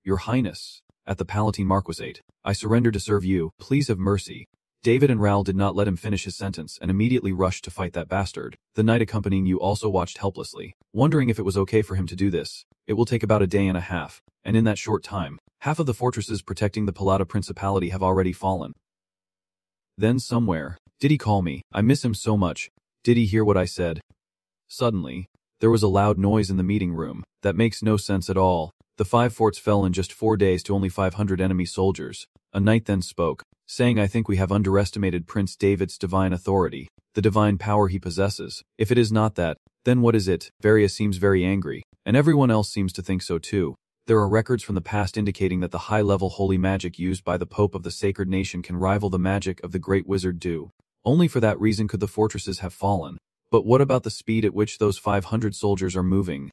"Your Highness, at the Palatine Marquisate, I surrender to serve you. Please have mercy." David and Ral did not let him finish his sentence and immediately rushed to fight that bastard. The knight accompanying you also watched helplessly, wondering if it was okay for him to do this. It will take about a day and a half, and in that short time, half of the fortresses protecting the Palata Principality have already fallen. Then somewhere, did he call me? I miss him so much. Did he hear what I said? Suddenly, there was a loud noise in the meeting room. That makes no sense at all. The 5 forts fell in just 4 days to only 500 enemy soldiers. A knight then spoke, saying, "I think we have underestimated Prince David's divine authority, the divine power he possesses. If it is not that, then what is it?" Varia seems very angry, and everyone else seems to think so too. There are records from the past indicating that the high-level holy magic used by the Pope of the sacred nation can rival the magic of the great wizard Du. Only for that reason could the fortresses have fallen. But what about the speed at which those 500 soldiers are moving?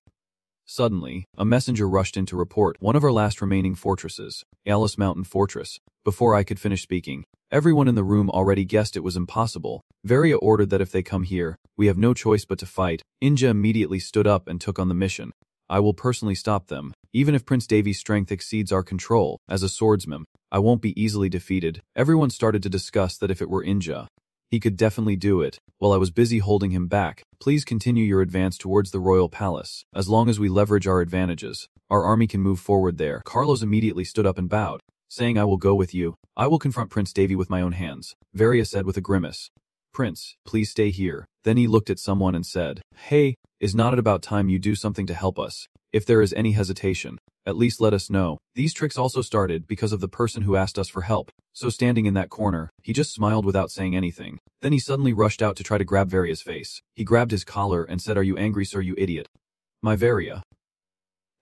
Suddenly, a messenger rushed in to report one of our last remaining fortresses, Alice Mountain Fortress. Before I could finish speaking, everyone in the room already guessed it was impossible. Varia ordered that if they come here, we have no choice but to fight. Inja immediately stood up and took on the mission. "I will personally stop them. Even if Prince Devi's strength exceeds our control, as a swordsman, I won't be easily defeated." Everyone started to discuss that if it were Inja, he could definitely do it. While I was busy holding him back, "Please continue your advance towards the royal palace. As long as we leverage our advantages, our army can move forward there." Carlos immediately stood up and bowed, saying, "I will go with you. I will confront Prince Devi with my own hands," Varia said with a grimace. Prince, please stay here. Then he looked at someone and said, Hey, is not it about time you do something to help us? If there is any hesitation, at least let us know. These tricks also started because of the person who asked us for help. So standing in that corner, he just smiled without saying anything. Then he suddenly rushed out to try to grab Varia's face. He grabbed his collar and said, Are you angry, sir, you idiot? My Varia.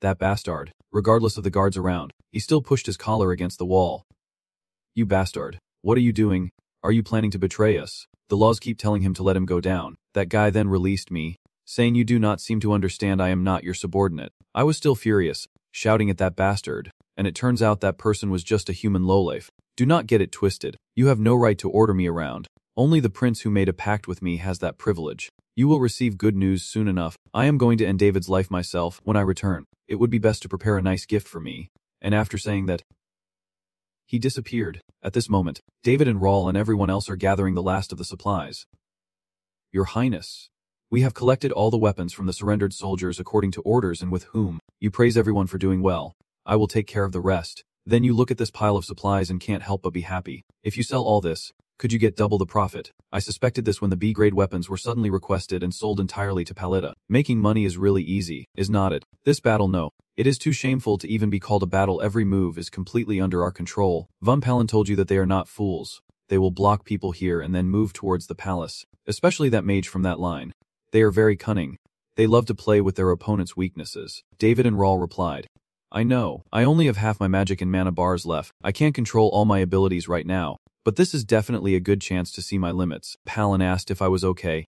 That bastard. Regardless of the guards around, he still pushed his collar against the wall. You bastard. What are you doing? Are you planning to betray us? The laws keep telling him to let him go down. That guy then released me, saying you do not seem to understand I am not your subordinate. I was still furious, shouting at that bastard, and it turns out that person was just a human lowlife. Do not get it twisted. You have no right to order me around. Only the prince who made a pact with me has that privilege. You will receive good news soon enough. I am going to end David's life myself when I return. It would be best to prepare a nice gift for me. And after saying that, he disappeared. At this moment, David and Rawl and everyone else are gathering the last of the supplies. Your Highness, we have collected all the weapons from the surrendered soldiers according to orders and with whom you praise everyone for doing well. I will take care of the rest. Then you look at this pile of supplies and can't help but be happy. If you sell all this, could you get double the profit? I suspected this when the B-grade weapons were suddenly requested and sold entirely to Paletta. Making money is really easy, is not it? This battle, no. It is too shameful to even be called a battle. Every move is completely under our control. Von Palin told you that they are not fools. They will block people here and then move towards the palace, especially that mage from that line. They are very cunning. They love to play with their opponent's weaknesses. David and Rawl replied, I know. I only have half my magic and mana bars left. I can't control all my abilities right now, but this is definitely a good chance to see my limits. Palin asked if I was okay,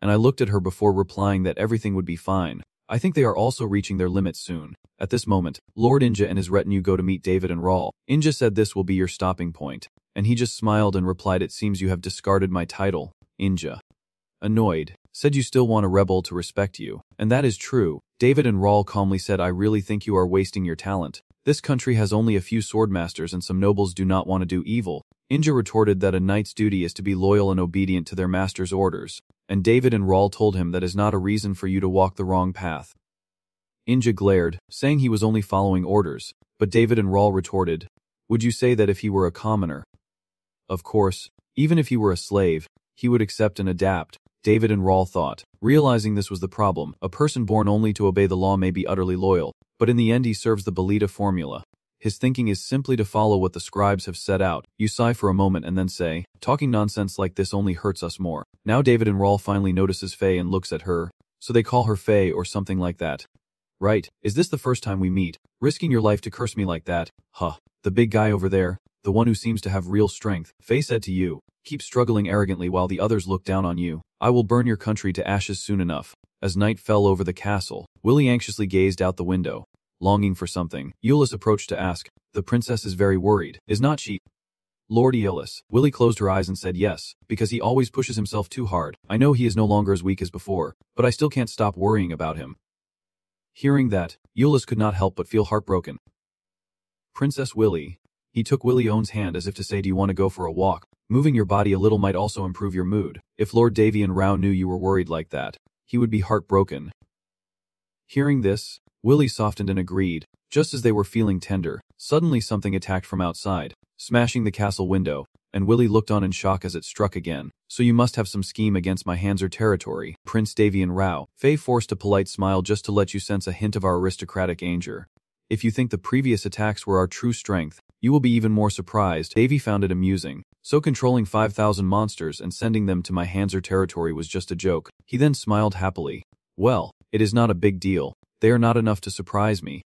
and I looked at her before replying that everything would be fine. I think they are also reaching their limits soon. At this moment, Lord Inja and his retinue go to meet David and Rawl. Inja said this will be your stopping point, and he just smiled and replied, It seems you have discarded my title. Inja, annoyed, said you still want a rebel to respect you, and that is true. David and Rawl calmly said, I really think you are wasting your talent. This country has only a few swordmasters and some nobles do not want to do evil. Inja retorted that a knight's duty is to be loyal and obedient to their master's orders, and David and Rawl told him that is not a reason for you to walk the wrong path. Inja glared, saying he was only following orders, but David and Rawl retorted, Would you say that if he were a commoner? Of course, even if he were a slave, he would accept and adapt. David and Rawl thought, realizing this was the problem. A person born only to obey the law may be utterly loyal, but in the end he serves the Belita formula. His thinking is simply to follow what the scribes have set out. You sigh for a moment and then say, Talking nonsense like this only hurts us more. Now David and Rawl finally notices Faye and looks at her, so they call her Faye or something like that. Right, is this the first time we meet? Risking your life to curse me like that? Huh. The big guy over there, the one who seems to have real strength, Faye said to you. Keep struggling arrogantly while the others look down on you. I will burn your country to ashes soon enough. As night fell over the castle, Willie anxiously gazed out the window, longing for something. Euless approached to ask, The princess is very worried, is not she? Lord Eolus. Willie closed her eyes and said yes, because he always pushes himself too hard. I know he is no longer as weak as before, but I still can't stop worrying about him. Hearing that, Eolus could not help but feel heartbroken. Princess Willie. He took Willie Owen's hand as if to say, Do you want to go for a walk? Moving your body a little might also improve your mood. If Lord Davian Rao knew you were worried like that, he would be heartbroken. Hearing this, Willie softened and agreed. Just as they were feeling tender, suddenly something attacked from outside, smashing the castle window, and Willie looked on in shock as it struck again. So you must have some scheme against my hands or territory, Prince Davian Rao. Faye forced a polite smile just to let you sense a hint of our aristocratic anger. If you think the previous attacks were our true strength, you will be even more surprised. Davy found it amusing. So controlling 5,000 monsters and sending them to my hands or territory was just a joke. He then smiled happily. Well, it is not a big deal. They are not enough to surprise me.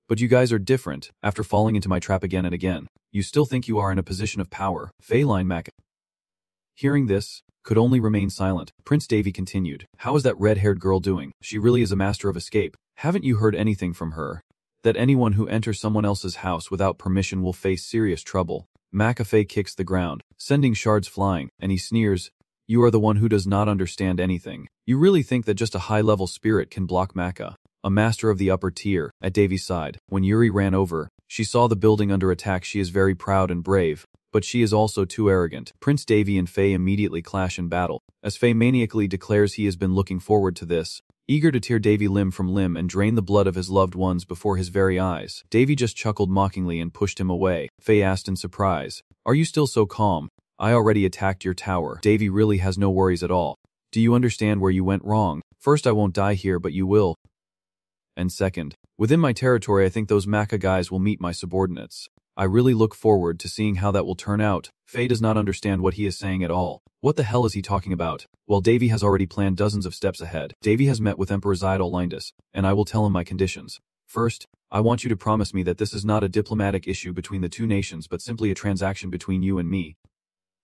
But you guys are different. After falling into my trap again and again, you still think you are in a position of power. Feline Mac. Hearing this, could only remain silent. Prince Davy continued. How is that red-haired girl doing? She really is a master of escape. Haven't you heard anything from her? That anyone who enters someone else's house without permission will face serious trouble. McAfee kicks the ground, sending shards flying, and he sneers. You are the one who does not understand anything. You really think that just a high-level spirit can block Maca, a master of the upper tier, at Davy's side. When Yuri ran over, she saw the building under attack. She is very proud and brave, but she is also too arrogant. Prince Davy and Faye immediately clash in battle, as Faye maniacally declares he has been looking forward to this, eager to tear Davy limb from limb and drain the blood of his loved ones before his very eyes. Davy just chuckled mockingly and pushed him away. Faye asked in surprise, Are you still so calm? I already attacked your tower. Davy really has no worries at all. Do you understand where you went wrong? First, I won't die here, but you will. And second, within my territory, I think those Maka guys will meet my subordinates. I really look forward to seeing how that will turn out. Faye does not understand what he is saying at all. What the hell is he talking about? Well, Davy has already planned dozens of steps ahead. Davy has met with Emperor Zidal Lindus, and I will tell him my conditions. First, I want you to promise me that this is not a diplomatic issue between the two nations but simply a transaction between you and me.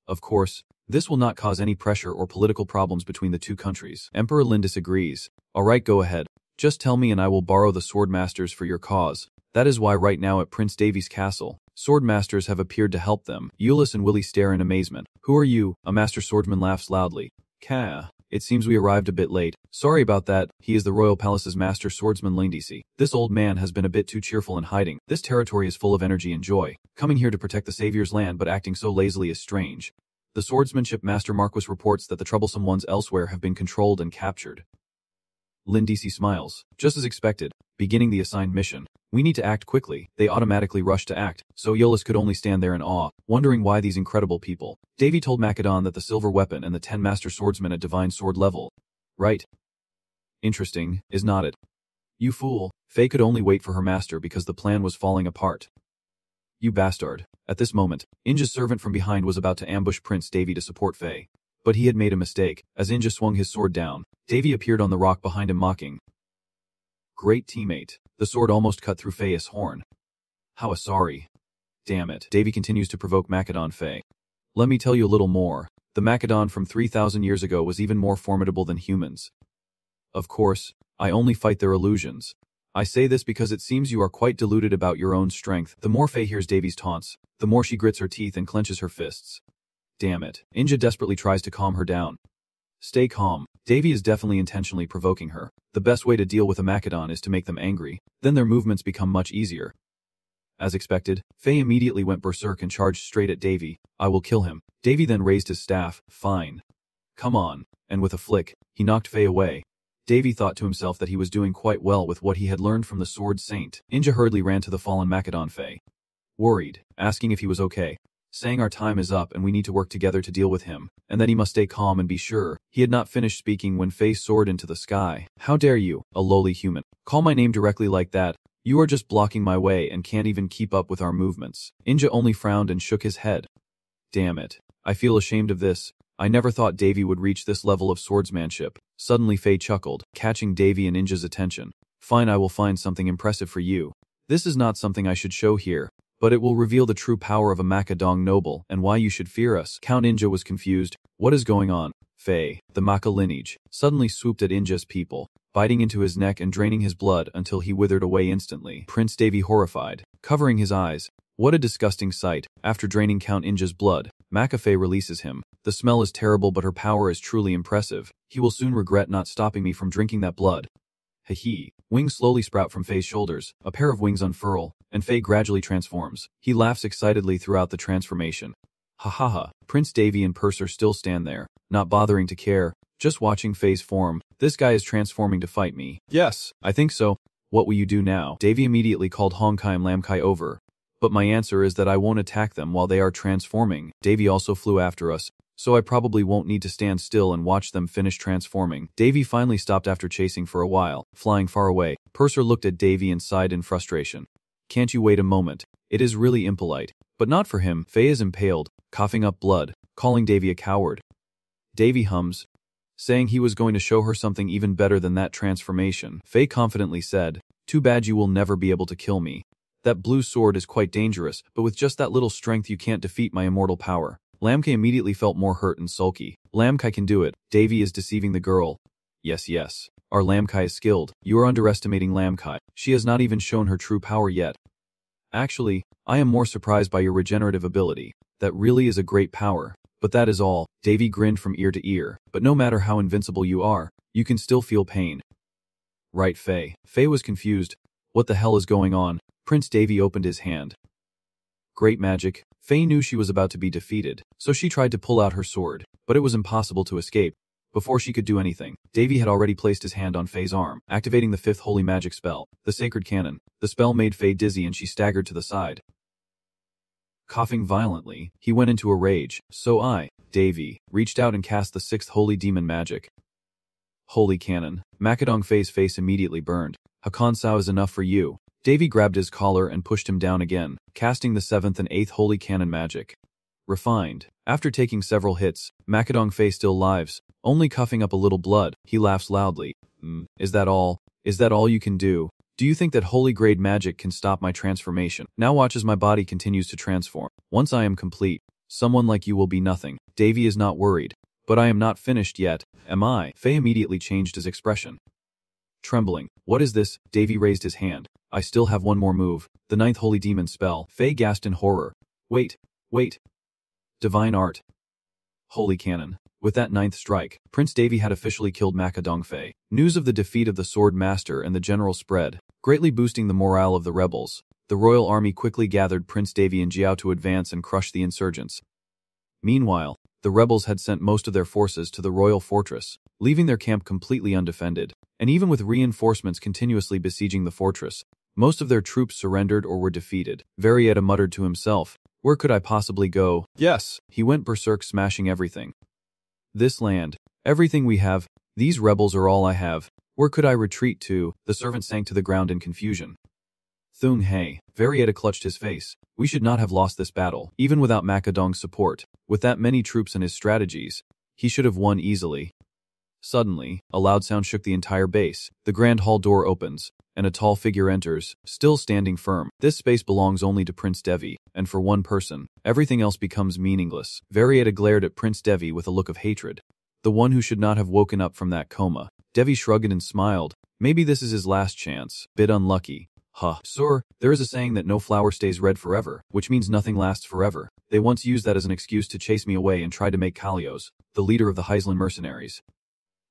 Of course, this will not cause any pressure or political problems between the two countries. Emperor Lindus agrees. Alright, go ahead. Just tell me and I will borrow the sword masters for your cause. That is why right now at Prince Davy's castle, sword masters have appeared to help them. Euless and Willie stare in amazement. Who are you? A master swordsman laughs loudly. Kah. It seems we arrived a bit late. Sorry about that. He is the royal palace's master swordsman Lindisi. This old man has been a bit too cheerful in hiding. This territory is full of energy and joy. Coming here to protect the savior's land but acting so lazily is strange. The swordsmanship master Marquis reports that the troublesome ones elsewhere have been controlled and captured. Lindisi smiles. Just as expected. Beginning the assigned mission. We need to act quickly. They automatically rush to act, so Eolus could only stand there in awe, wondering why these incredible people. Davy told Macedon that the silver weapon and the 10 master swordsmen at divine sword level. Right? Interesting, is not it? You fool. Faye could only wait for her master because the plan was falling apart. You bastard. At this moment, Inja's servant from behind was about to ambush Prince Davy to support Faye. But he had made a mistake. As Inja swung his sword down, Davy appeared on the rock behind him mocking. Great teammate. The sword almost cut through Faye's horn. How sorry. Damn it. Davy continues to provoke Macedon Faye. Let me tell you a little more. The Macedon from 3,000 years ago was even more formidable than humans. Of course, I only fight their illusions. I say this because it seems you are quite deluded about your own strength. The more Faye hears Davy's taunts, the more she grits her teeth and clenches her fists. Damn it. Inja desperately tries to calm her down. Stay calm. Davy is definitely intentionally provoking her. The best way to deal with a Macedon is to make them angry. Then their movements become much easier. As expected, Faye immediately went berserk and charged straight at Davy. I will kill him. Davy then raised his staff. Fine. Come on. And with a flick, he knocked Faye away. Davy thought to himself that he was doing quite well with what he had learned from the Sword Saint. Inja hurriedly ran to the fallen Macedon Faye. Worried, asking if he was okay. Saying our time is up and we need to work together to deal with him, and that he must stay calm and be sure. He had not finished speaking when Faye soared into the sky. How dare you, a lowly human, call my name directly like that? You are just blocking my way and can't even keep up with our movements. Inja only frowned and shook his head. Damn it. I feel ashamed of this. I never thought Davy would reach this level of swordsmanship. Suddenly Faye chuckled, catching Davy and Inja's attention. Fine, I will find something impressive for you. This is not something I should show here, but it will reveal the true power of a Macedon noble and why you should fear us. Count Inja was confused. What is going on? Faye, the Maka lineage, suddenly swooped at Inja's people, biting into his neck and draining his blood until he withered away instantly. Prince Davy horrified, covering his eyes. What a disgusting sight. After draining Count Inja's blood, Maka Faye releases him. The smell is terrible but her power is truly impressive. He will soon regret not stopping me from drinking that blood. Hee. Wings slowly sprout from Faye's shoulders, a pair of wings unfurl, and Faye gradually transforms. He laughs excitedly throughout the transformation. Ha ha ha. Prince Davy and Purser still stand there, not bothering to care, just watching Faye's form. This guy is transforming to fight me. Yes, I think so. What will you do now? Davy immediately called Honkai and Lamkai over. But my answer is that I won't attack them while they are transforming. Davy also flew after us, so I probably won't need to stand still and watch them finish transforming. Davy finally stopped after chasing for a while, flying far away. Purser looked at Davy and sighed in frustration. Can't you wait a moment? It is really impolite. But not for him. Faye is impaled, coughing up blood, calling Davy a coward. Davy hums, saying he was going to show her something even better than that transformation. Faye confidently said, too bad you will never be able to kill me. That blue sword is quite dangerous, but with just that little strength you can't defeat my immortal power. Lamkai immediately felt more hurt and sulky. Lamkai can do it. Davy is deceiving the girl. Yes. Our Lamkai is skilled. You are underestimating Lamkai. She has not even shown her true power yet. Actually, I am more surprised by your regenerative ability. That really is a great power. But that is all. Davy grinned from ear to ear. But no matter how invincible you are, you can still feel pain. Right, Faye. Faye was confused. What the hell is going on? Prince Davy opened his hand. Great magic. Faye knew she was about to be defeated, so she tried to pull out her sword, but it was impossible to escape. Before she could do anything, Davy had already placed his hand on Faye's arm, activating the 5th holy magic spell, the Sacred Cannon. The spell made Faye dizzy and she staggered to the side. Coughing violently, he went into a rage, so I, Davy, reached out and cast the 6th holy demon magic. Holy cannon. Macadongfei's face immediately burned. Hakan Sao is enough for you. Davy grabbed his collar and pushed him down again, casting the 7th and 8th holy cannon magic. Refined. After taking several hits, Macadongfei still lives, only coughing up a little blood. He laughs loudly. Is that all? Is that all you can do? Do you think that holy grade magic can stop my transformation? Now watch as my body continues to transform. Once I am complete, someone like you will be nothing. Davy is not worried. But I am not finished yet, am I? Fei immediately changed his expression. Trembling. What is this? Davy raised his hand. I still have one more move. The 9th holy demon spell. Fei gasped in horror. Wait. Divine art. Holy cannon. With that 9th strike, Prince Davy had officially killed Macadongfei. News of the defeat of the Sword Master and the general spread, greatly boosting the morale of the rebels. The royal army quickly gathered Prince Davy and Jiao to advance and crush the insurgents. Meanwhile, the rebels had sent most of their forces to the royal fortress, leaving their camp completely undefended, and even with reinforcements continuously besieging the fortress, most of their troops surrendered or were defeated. Varietta muttered to himself, where could I possibly go? Yes, he went berserk, smashing everything. This land, everything we have, these rebels are all I have. Where could I retreat to? The servant sank to the ground in confusion. Thung Hei, Varietta clutched his face. We should not have lost this battle, even without Macadong's support. With that many troops and his strategies, he should have won easily. Suddenly, a loud sound shook the entire base. The grand hall door opens, and a tall figure enters, still standing firm. This space belongs only to Prince Devi, and for one person, everything else becomes meaningless. Varietta glared at Prince Devi with a look of hatred. The one who should not have woken up from that coma. Devi shrugged and smiled. Maybe this is his last chance. Bit unlucky. Sir, there is a saying that no flower stays red forever, which means nothing lasts forever. They once used that as an excuse to chase me away and tried to make Kalios, the leader of the Heisland mercenaries.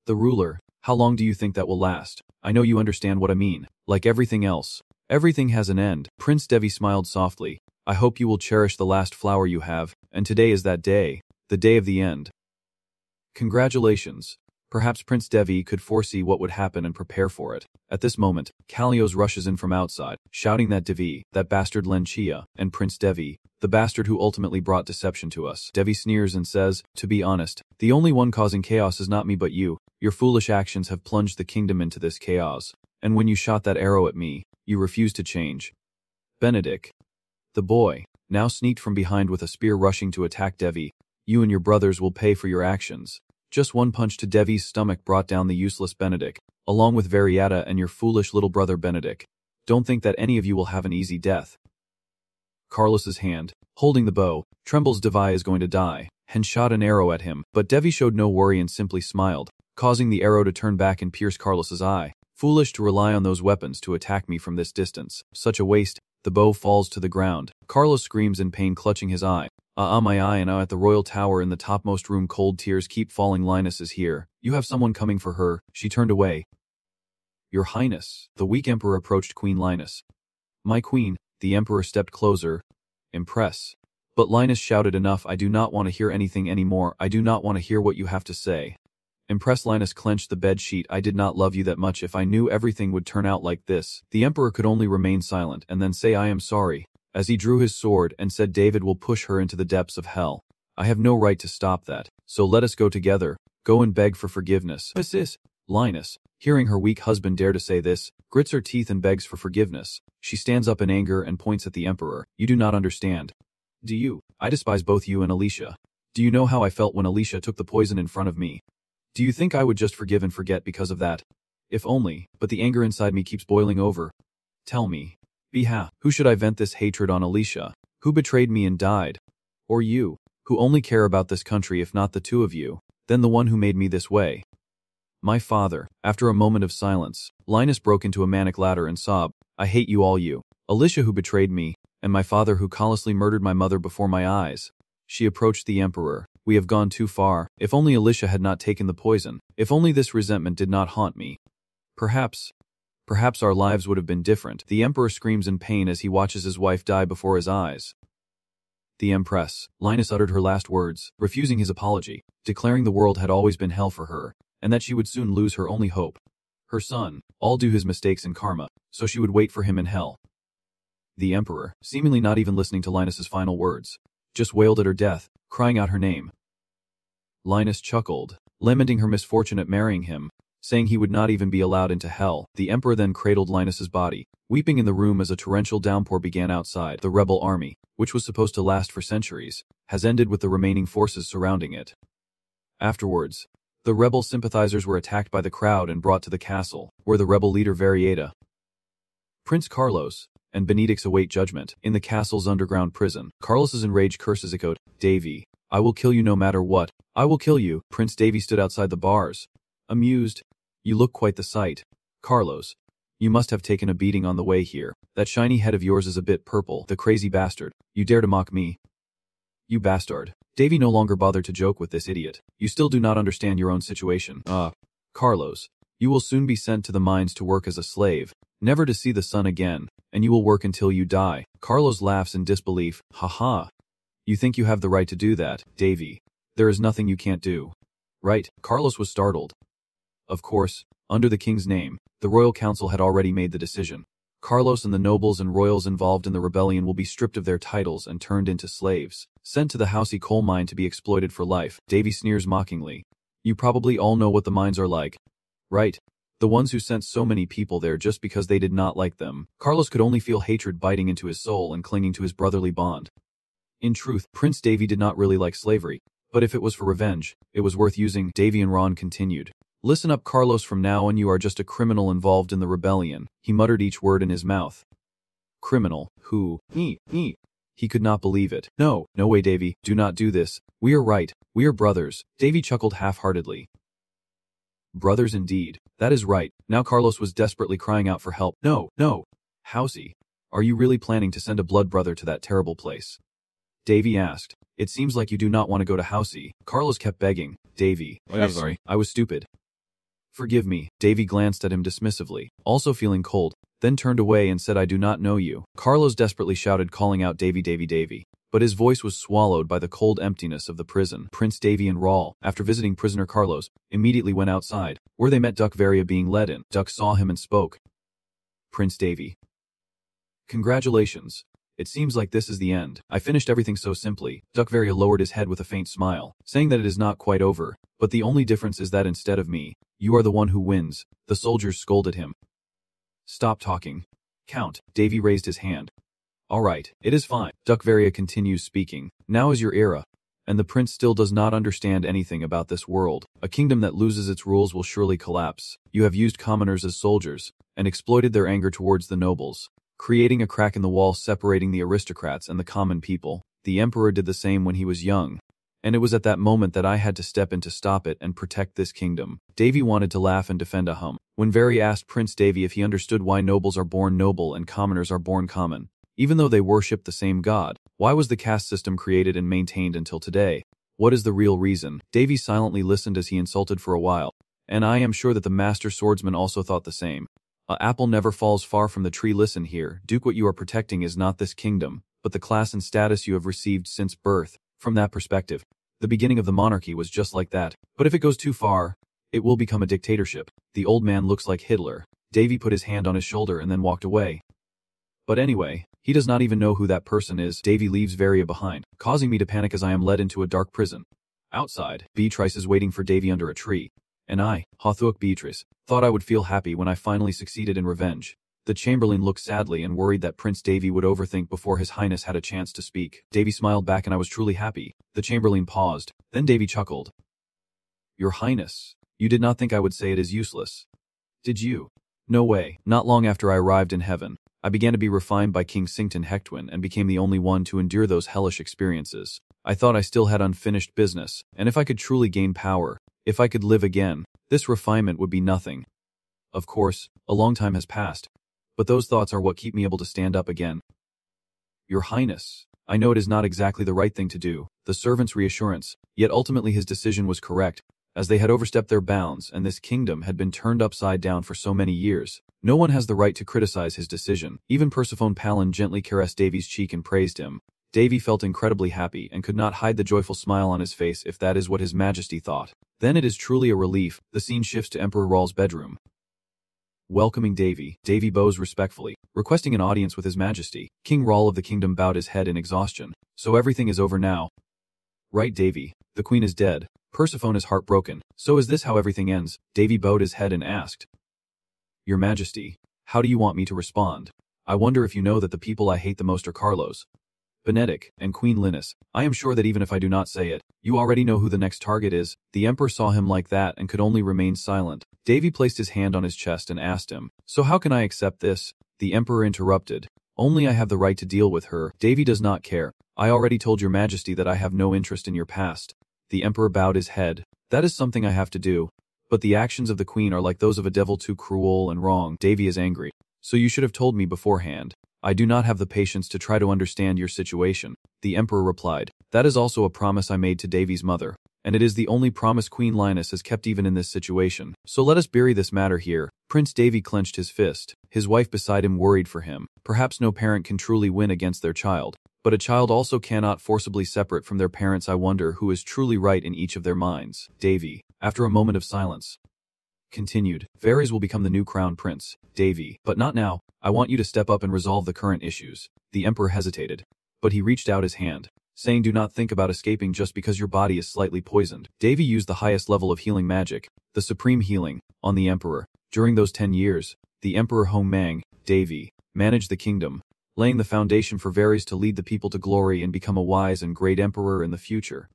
The ruler, how long do you think that will last? I know you understand what I mean. Like everything else, everything has an end. Prince Devi smiled softly. I hope you will cherish the last flower you have, and today is that day, the day of the end. Congratulations. Perhaps Prince Devi could foresee what would happen and prepare for it. At this moment, Kalios rushes in from outside, shouting that Devi, that bastard Len Chia, and Prince Devi, the bastard who ultimately brought deception to us. Devi sneers and says, to be honest, the only one causing chaos is not me but you. Your foolish actions have plunged the kingdom into this chaos. And when you shot that arrow at me, you refused to change. Benedict. The boy, now sneaked from behind with a spear rushing to attack Devi. You and your brothers will pay for your actions. Just one punch to Devi's stomach brought down the useless Benedict, along with Varietta and your foolish little brother Benedict. Don't think that any of you will have an easy death. Carlos's hand, holding the bow, trembles. Devi is going to die, and shot an arrow at him, but Devi showed no worry and simply smiled, causing the arrow to turn back and pierce Carlos's eye. Foolish to rely on those weapons to attack me from this distance. Such a waste. The bow falls to the ground. Carlos screams in pain, clutching his eye. My eye, and at the royal tower in the topmost room. Cold tears keep falling. Linus is here. You have someone coming for her. She turned away. Your Highness. The weak emperor approached Queen Linus. My queen. The emperor stepped closer. Impress. But Linus shouted, enough. I do not want to hear anything anymore. I do not want to hear what you have to say. Impress. Linus clenched the bed sheet. I did not love you that much. If I knew everything would turn out like this. The emperor could only remain silent and then say I am sorry, as he drew his sword and said David will push her into the depths of hell. I have no right to stop that, so let us go together, go and beg for forgiveness. Linus, hearing her weak husband dare to say this, grits her teeth and begs for forgiveness. She stands up in anger and points at the emperor. You do not understand. Do you? I despise both you and Alicia. Do you know how I felt when Alicia took the poison in front of me? Do you think I would just forgive and forget because of that? If only, but the anger inside me keeps boiling over. Tell me, who should I vent this hatred on? Alicia, who betrayed me and died? Or you, who only care about this country? If not the two of you, then the one who made me this way. My father. After a moment of silence, Linus broke into a manic ladder and sobbed. I hate you all, you. Alicia, who betrayed me, and my father, who callously murdered my mother before my eyes. She approached the emperor. We have gone too far. If only Alicia had not taken the poison. If only this resentment did not haunt me. Perhaps our lives would have been different. The emperor screams in pain as he watches his wife die before his eyes. The empress. Linus uttered her last words, refusing his apology, declaring the world had always been hell for her, and that she would soon lose her only hope. Her son, all due his mistakes and karma, so she would wait for him in hell. The emperor, seemingly not even listening to Linus's final words, just wailed at her death, crying out her name. Linus chuckled, lamenting her misfortune at marrying him, saying he would not even be allowed into hell. The emperor then cradled Linus's body, weeping in the room as a torrential downpour began outside. The rebel army, which was supposed to last for centuries, has ended with the remaining forces surrounding it. Afterwards, the rebel sympathizers were attacked by the crowd and brought to the castle, where the rebel leader Varieta, Prince Carlos, and Benedix await judgment. In the castle's underground prison, Carlos's enraged curses echoed, "Davy, I will kill you no matter what. I will kill you." Prince Davy stood outside the bars, amused. "You look quite the sight, Carlos. You must have taken a beating on the way here. That shiny head of yours is a bit purple. The crazy bastard. You dare to mock me? You bastard." Davy no longer bothered to joke with this idiot. "You still do not understand your own situation. Carlos, you will soon be sent to the mines to work as a slave, never to see the sun again, and you will work until you die." Carlos laughs in disbelief. "Ha. You think you have the right to do that, Davy? There is nothing you can't do. Right?" Carlos was startled. Of course, under the king's name, the royal council had already made the decision. Carlos and the nobles and royals involved in the rebellion will be stripped of their titles and turned into slaves, sent to the Housey coal mine to be exploited for life. Davy sneers mockingly. "You probably all know what the mines are like, right? The ones who sent so many people there just because they did not like them." Carlos could only feel hatred biting into his soul and clinging to his brotherly bond. In truth, Prince Davy did not really like slavery, but if it was for revenge, it was worth using. Davy and Ron continued. "Listen up, Carlos, from now on you are just a criminal involved in the rebellion." He muttered each word in his mouth. "Criminal? Who? Me. He could not believe it. No way, Davy, do not do this. We are right. We are brothers." Davy chuckled half-heartedly. Brothers indeed. That is right. Now Carlos was desperately crying out for help. No. Housey, are you really planning to send a blood brother to that terrible place?" Davy asked. "It seems like you do not want to go to Housey." Carlos kept begging. "Davy, I'm sorry, I was stupid. Forgive me." Davy glanced at him dismissively, also feeling cold, then turned away and said, "I do not know you." Carlos desperately shouted, calling out, Davy, but his voice was swallowed by the cold emptiness of the prison. Prince Davy and Rawl, after visiting prisoner Carlos, immediately went outside, where they met Duck Varia being led in. Duck saw him and spoke. "Prince Davy. Congratulations. It seems like this is the end. I finished everything so simply." Duck Varia lowered his head with a faint smile, saying that it is not quite over, but the only difference is that instead of me, you are the one who wins. The soldiers scolded him. "Stop talking. Count." Davy raised his hand. "All right, it is fine." Duck Varia continues speaking. "Now is your era, and the prince still does not understand anything about this world. A kingdom that loses its rules will surely collapse. You have used commoners as soldiers, and exploited their anger towards the nobles, creating a crack in the wall separating the aristocrats and the common people. The emperor did the same when he was young, and it was at that moment that I had to step in to stop it and protect this kingdom." Davy wanted to laugh and defend when Vari asked Prince Davy if he understood why nobles are born noble and commoners are born common. Even though they worship the same god, why was the caste system created and maintained until today? What is the real reason? Davy silently listened as he insulted for a while, and I am sure that the master swordsman also thought the same. "A apple never falls far from the tree. Listen here, Duke, what you are protecting is not this kingdom, but the class and status you have received since birth. From that perspective, the beginning of the monarchy was just like that. But if it goes too far, it will become a dictatorship. The old man looks like Hitler." Davy put his hand on his shoulder and then walked away. "But anyway, he does not even know who that person is." Davy leaves Varia behind, causing me to panic as I am led into a dark prison. Outside, Beatrice is waiting for Davy under a tree, and I, Hawthuk Beatrice, thought I would feel happy when I finally succeeded in revenge. The chamberlain looked sadly and worried that Prince Davy would overthink before His Highness had a chance to speak. Davy smiled back and I was truly happy. The chamberlain paused, then Davy chuckled. "Your Highness, you did not think I would say it is useless, did you?" "No way." Not long after I arrived in heaven, I began to be refined by King Sington Hectwin and became the only one to endure those hellish experiences. I thought I still had unfinished business, and if I could truly gain power, if I could live again, this refinement would be nothing. Of course, a long time has passed, but those thoughts are what keep me able to stand up again. "Your Highness, I know it is not exactly the right thing to do." The servant's reassurance, yet ultimately his decision was correct, as they had overstepped their bounds and this kingdom had been turned upside down for so many years. No one has the right to criticize his decision. Even Persephone Palin gently caressed Davy's cheek and praised him. Davy felt incredibly happy and could not hide the joyful smile on his face if that is what His Majesty thought. Then it is truly a relief. The scene shifts to Emperor Rawl's bedroom. welcoming Davy. Davy bows respectfully, requesting an audience with His Majesty. King Rawl of the kingdom bowed his head in exhaustion. So everything is over now. Right, Davy. The queen is dead. Persephone is heartbroken. So is this how everything ends? Davy bowed his head and asked, Your Majesty, how do you want me to respond? I wonder if you know that the people I hate the most are Carlos, Benedict, and Queen Linus. I am sure that even if I do not say it, you already know who the next target is. The emperor saw him like that and could only remain silent. Davy placed his hand on his chest and asked him, So how can I accept this? The emperor interrupted. Only I have the right to deal with her. Davy does not care. I already told your Majesty that I have no interest in your past. The emperor bowed his head. That is something I have to do. But the actions of the queen are like those of a devil, too cruel and wrong. Davy is angry. So you should have told me beforehand. I do not have the patience to try to understand your situation. The emperor replied. That is also a promise I made to Davy's mother, and it is the only promise Queen Linus has kept even in this situation. So let us bury this matter here. Prince Davy clenched his fist. His wife beside him worried for him. Perhaps no parent can truly win against their child, but a child also cannot forcibly separate from their parents. I wonder who is truly right in each of their minds. Davy, after a moment of silence, continued. Varys will become the new crown prince. Davy, but not now. I want you to step up and resolve the current issues. The emperor hesitated, but he reached out his hand, saying, Do not think about escaping just because your body is slightly poisoned. Davy used the highest level of healing magic, the supreme healing, on the emperor. During those 10 years, the emperor Hong Mang, Davy, managed the kingdom, laying the foundation for Varys to lead the people to glory and become a wise and great emperor in the future.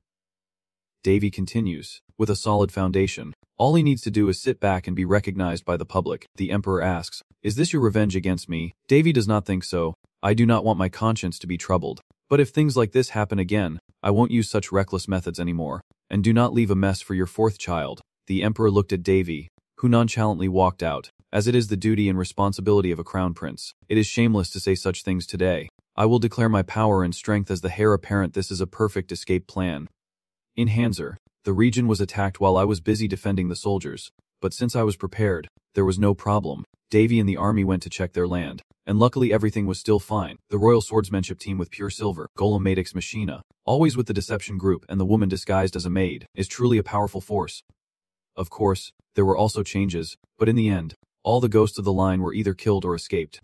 Davy continues, with a solid foundation. All he needs to do is sit back and be recognized by the public. The emperor asks, Is this your revenge against me? Davy does not think so. I do not want my conscience to be troubled. But if things like this happen again, I won't use such reckless methods anymore. And do not leave a mess for your fourth child. The emperor looked at Davy, who nonchalantly walked out. As it is the duty and responsibility of a crown prince, it is shameless to say such things today. I will declare my power and strength as the heir apparent. This is a perfect escape plan. In Hanzer, the region was attacked while I was busy defending the soldiers, but since I was prepared, there was no problem. Davy and the army went to check their land, and luckily everything was still fine. The royal swordsmanship team with pure silver, Golem Madix Machina, always with the deception group and the woman disguised as a maid, is truly a powerful force. Of course, there were also changes, but in the end, all the ghosts of the line were either killed or escaped.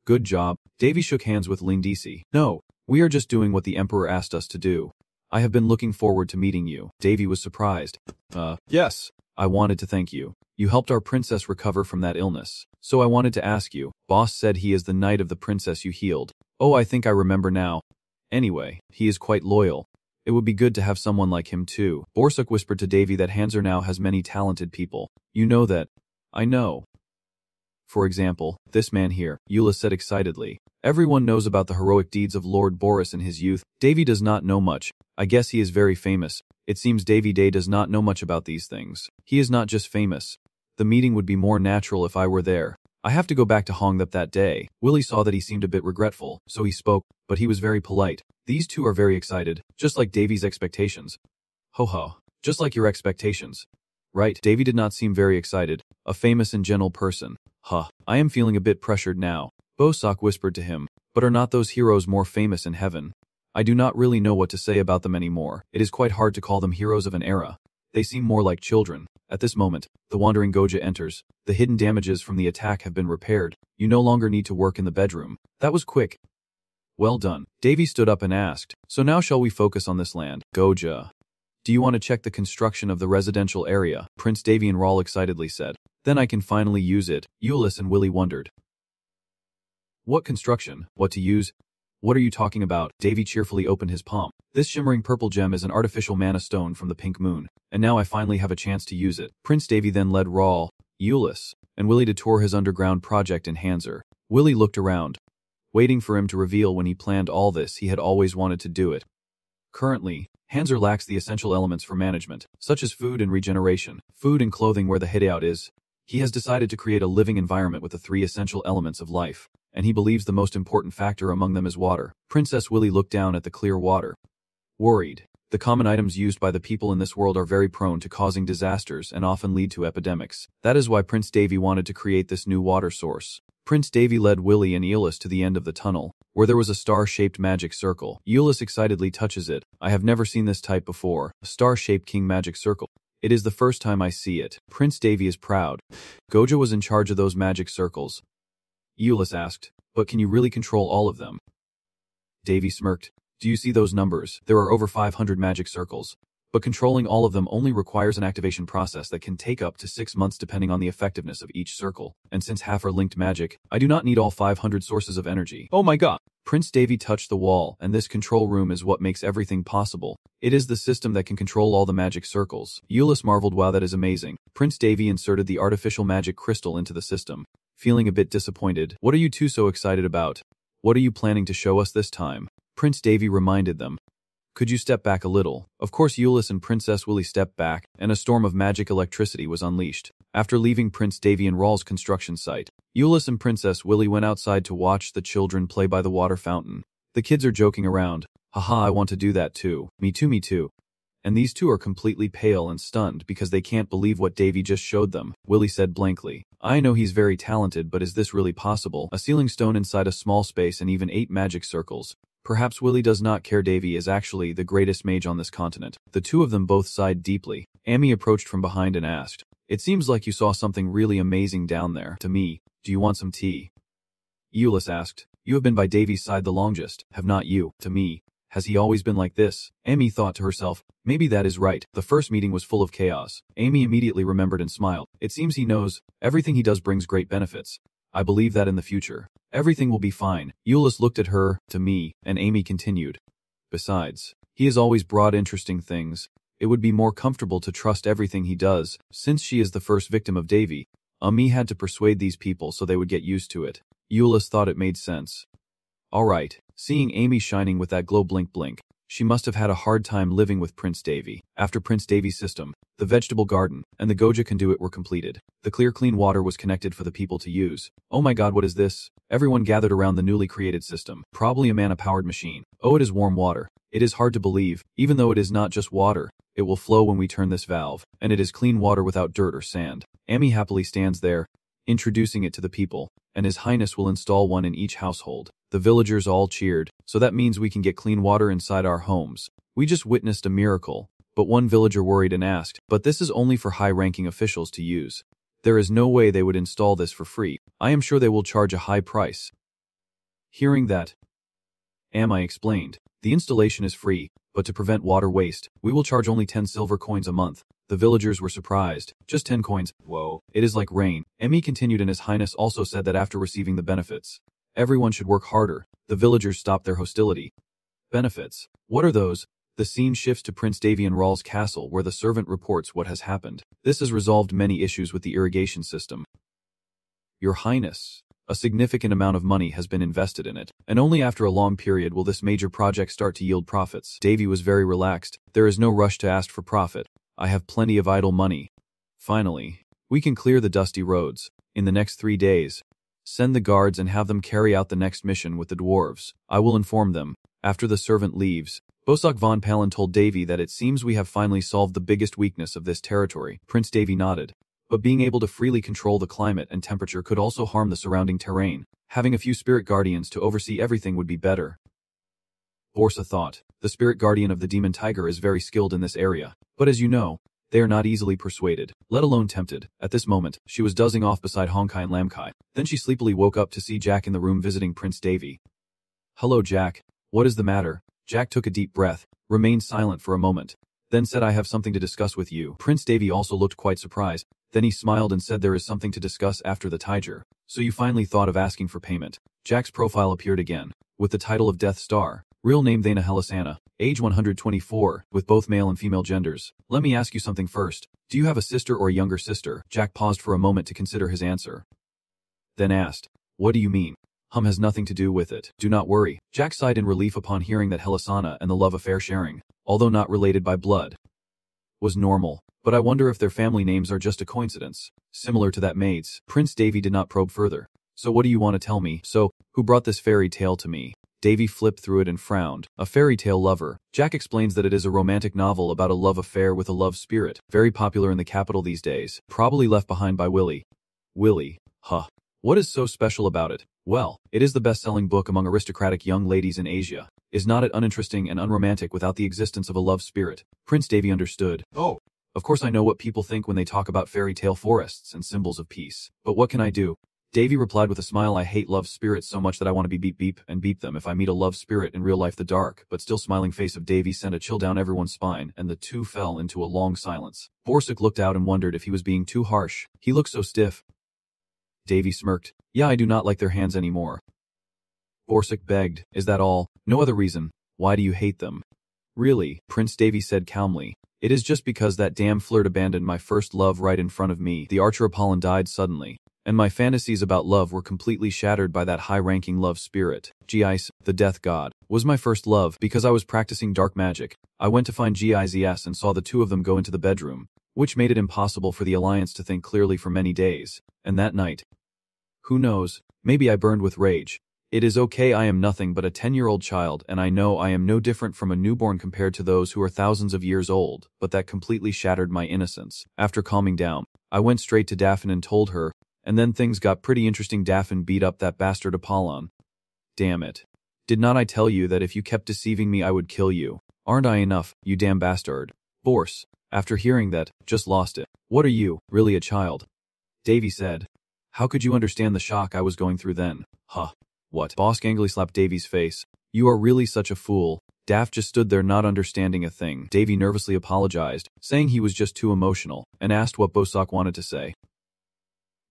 Good job. Davy shook hands with Lindisi. No, we are just doing what the emperor asked us to do. I have been looking forward to meeting you. Davy was surprised. Yes. I wanted to thank you. You helped our princess recover from that illness. So I wanted to ask you. Boss said he is the knight of the princess you healed. Oh, I think I remember now. Anyway, he is quite loyal. It would be good to have someone like him too. Borsuk whispered to Davy that Hanzer now has many talented people. You know that. I know. For example, this man here, Eula said excitedly. Everyone knows about the heroic deeds of Lord Boris in his youth. Davy does not know much. I guess he is very famous. It seems Davy Day does not know much about these things. He is not just famous. The meeting would be more natural if I were there. I have to go back to Hongdap that day. Willie saw that he seemed a bit regretful, so he spoke, but he was very polite. These two are very excited, just like Davy's expectations. Ho ho, just like your expectations. Right, Davy did not seem very excited, a famous and gentle person. Huh, I am feeling a bit pressured now. Bosak whispered to him, but are not those heroes more famous in heaven? I do not really know what to say about them anymore. It is quite hard to call them heroes of an era. They seem more like children. At this moment, the wandering Goja enters. The hidden damages from the attack have been repaired. You no longer need to work in the bedroom. That was quick. Well done. Davy stood up and asked, So now shall we focus on this land? Goja. Do you want to check the construction of the residential area? Prince Davy and Rawl excitedly said. Then I can finally use it. Euless and Willie wondered. What construction? What to use? What are you talking about? Davy cheerfully opened his palm. This shimmering purple gem is an artificial mana stone from the pink moon, and now I finally have a chance to use it. Prince Davy then led Rawl, Euless, and Willie to tour his underground project in Hanzer. Willie looked around, waiting for him to reveal when he planned all this. He had always wanted to do it. Currently, Hanzer lacks the essential elements for management, such as food and regeneration, food and clothing where the hideout is. He has decided to create a living environment with the 3 essential elements of life, and he believes the most important factor among them is water. Princess Willie looked down at the clear water. Worried. The common items used by the people in this world are very prone to causing disasters and often lead to epidemics. That is why Prince Davy wanted to create this new water source. Prince Davy led Willie and Euless to the end of the tunnel, where there was a star-shaped magic circle. Euless excitedly touches it. I have never seen this type before. A star-shaped king magic circle. It is the first time I see it. Prince Davy is proud. Gojo was in charge of those magic circles. Euless asked, but can you really control all of them? Davy smirked. Do you see those numbers? There are over 500 magic circles. But controlling all of them only requires an activation process that can take up to 6 months depending on the effectiveness of each circle. And since half are linked magic, I do not need all 500 sources of energy. Oh my god! Prince Davy touched the wall, and this control room is what makes everything possible. It is the system that can control all the magic circles. Euless marveled, wow, that is amazing. Prince Davy inserted the artificial magic crystal into the system. Feeling a bit disappointed, what are you two so excited about? What are you planning to show us this time? Prince Davy reminded them. Could you step back a little? Of course Euless and Princess Willy stepped back, and a storm of magic electricity was unleashed. After leaving Prince Davy and Rawl's construction site, Euless and Princess Willy went outside to watch the children play by the water fountain. The kids are joking around. Haha, I want to do that too. Me too, me too. And these two are completely pale and stunned because they can't believe what Davy just showed them. Willy said blankly, I know he's very talented, but is this really possible? A ceiling stone inside a small space and even 8 magic circles. Perhaps Willy does not care. Davy is actually the greatest mage on this continent. The two of them both sighed deeply. Amy approached from behind and asked, it seems like you saw something really amazing down there. To me, do you want some tea? Euless asked, you have been by Davy's side the longest, have not you? To me, has he always been like this? Amy thought to herself, maybe that is right. The first meeting was full of chaos. Amy immediately remembered and smiled. It seems he knows. Everything he does brings great benefits. I believe that in the future, everything will be fine. Euless looked at her, to me, and Amy continued. Besides, he has always brought interesting things. It would be more comfortable to trust everything he does. Since she is the first victim of Davy, Amy had to persuade these people so they would get used to it. Euless thought it made sense. Alright, seeing Amy shining with that glow blink blink, she must have had a hard time living with Prince Davy. After Prince Davy's system, the vegetable garden, and the Gojo conduit were completed. The clear clean water was connected for the people to use. Oh my god, what is this? Everyone gathered around the newly created system. Probably a mana-powered machine. Oh, it is warm water. It is hard to believe, even though it is not just water. It will flow when we turn this valve, and it is clean water without dirt or sand. Amy happily stands there, introducing it to the people, and His Highness will install one in each household. The villagers all cheered, so that means we can get clean water inside our homes. We just witnessed a miracle. But one villager worried and asked, but this is only for high-ranking officials to use. There is no way they would install this for free. I am sure they will charge a high price. Hearing that, Ami explained, the installation is free, but to prevent water waste, we will charge only 10 silver coins a month. The villagers were surprised. Just 10 coins? Whoa. It is like rain. Emi continued, and His Highness also said that after receiving the benefits, everyone should work harder. The villagers stopped their hostility. Benefits? What are those? The scene shifts to Prince Davy and Rawl's castle, where the servant reports what has happened. This has resolved many issues with the irrigation system. Your Highness, a significant amount of money has been invested in it, and only after a long period will this major project start to yield profits. Davy was very relaxed. There is no rush to ask for profit. I have plenty of idle money. Finally, we can clear the dusty roads. In the next 3 days, send the guards and have them carry out the next mission with the dwarves. I will inform them. After the servant leaves, Bosak von Palen told Davy that it seems we have finally solved the biggest weakness of this territory. Prince Davy nodded. But being able to freely control the climate and temperature could also harm the surrounding terrain. Having a few spirit guardians to oversee everything would be better. Borsa thought. The spirit guardian of the demon tiger is very skilled in this area. But as you know, they are not easily persuaded, let alone tempted. At this moment, she was dozing off beside Honkai and Lamkai. Then she sleepily woke up to see Jack in the room visiting Prince Davy. Hello, Jack. What is the matter? Jack took a deep breath, remained silent for a moment, then said, I have something to discuss with you. Prince Davy also looked quite surprised. Then he smiled and said, there is something to discuss after the tiger. So you finally thought of asking for payment. Jack's profile appeared again, with the title of Death Star. Real name Thana Helisana, age 124, with both male and female genders. Let me ask you something first. Do you have a sister or a younger sister? Jack paused for a moment to consider his answer. Then asked, what do you mean? Has nothing to do with it. Do not worry. Jack sighed in relief upon hearing that Helisana and the love affair sharing, although not related by blood, was normal. But I wonder if their family names are just a coincidence, similar to that maid's. Prince Davy did not probe further. So what do you want to tell me? So, who brought this fairy tale to me? Davy flipped through it and frowned. A fairy tale lover. Jack explains that it is a romantic novel about a love affair with a love spirit, very popular in the capital these days, probably left behind by Willy. Willy? Huh. What is so special about it? Well, it is the best-selling book among aristocratic young ladies in Asia. Is not it uninteresting and unromantic without the existence of a love spirit? Prince Davy understood. Oh, Of course I know what people think when they talk about fairy tale forests and symbols of peace, but what can I do? Davy replied with a smile. I hate love spirits so much that I want to be beep beep and beep them if I meet a love spirit in real life. The dark, but still smiling face of Davy sent a chill down everyone's spine, and the two fell into a long silence. Borsuk looked out and wondered if he was being too harsh. He looked so stiff. Davy smirked. Yeah, I do not like their hands anymore. Borsuk begged. Is that all? No other reason. Why do you hate them? Really, Prince Davy said calmly. It is just because that damn flirt abandoned my first love right in front of me. The archer Apollon died suddenly, and my fantasies about love were completely shattered by that high-ranking love spirit. Giz, the death god, was my first love. Because I was practicing dark magic, I went to find Giz and saw the two of them go into the bedroom, which made it impossible for the alliance to think clearly for many days. And that night, who knows, maybe I burned with rage. It is okay, I am nothing but a 10-year-old child, and I know I am no different from a newborn compared to those who are thousands of years old, but that completely shattered my innocence. After calming down, I went straight to Daphne and told her, and then things got pretty interesting. Daphne beat up that bastard Apollon. Damn it. Did not I tell you that if you kept deceiving me I would kill you? Aren't I enough, you damn bastard? Bors, after hearing that, just lost it. What are you, really a child? Davy said. How could you understand the shock I was going through then? Huh. What? Boss angrily slapped Davy's face. You are really such a fool. Daff just stood there not understanding a thing. Davy nervously apologized, saying he was just too emotional, and asked what Bosak wanted to say.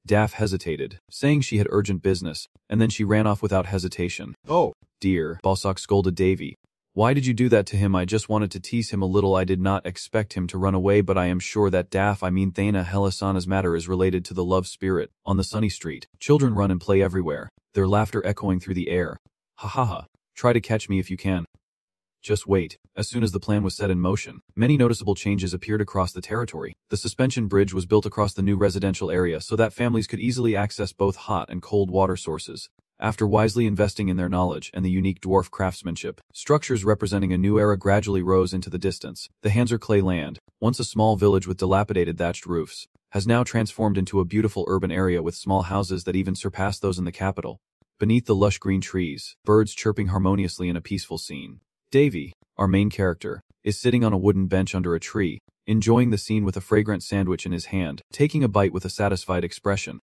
Daff hesitated, saying she had urgent business, and then she ran off without hesitation. Oh, dear, Bosak scolded Davy. Why did you do that to him? I just wanted to tease him a little. I did not expect him to run away, but I am sure that Thana Helisana's matter is related to the love spirit. On the sunny street, children run and play everywhere, their laughter echoing through the air. Ha ha ha. Try to catch me if you can. Just wait. As soon as the plan was set in motion, many noticeable changes appeared across the territory. The suspension bridge was built across the new residential area so that families could easily access both hot and cold water sources. After wisely investing in their knowledge and the unique dwarf craftsmanship, structures representing a new era gradually rose into the distance. The Hanser Clay land, once a small village with dilapidated thatched roofs, has now transformed into a beautiful urban area with small houses that even surpass those in the capital. Beneath the lush green trees, birds chirping harmoniously in a peaceful scene. Davy, our main character, is sitting on a wooden bench under a tree, enjoying the scene with a fragrant sandwich in his hand, taking a bite with a satisfied expression.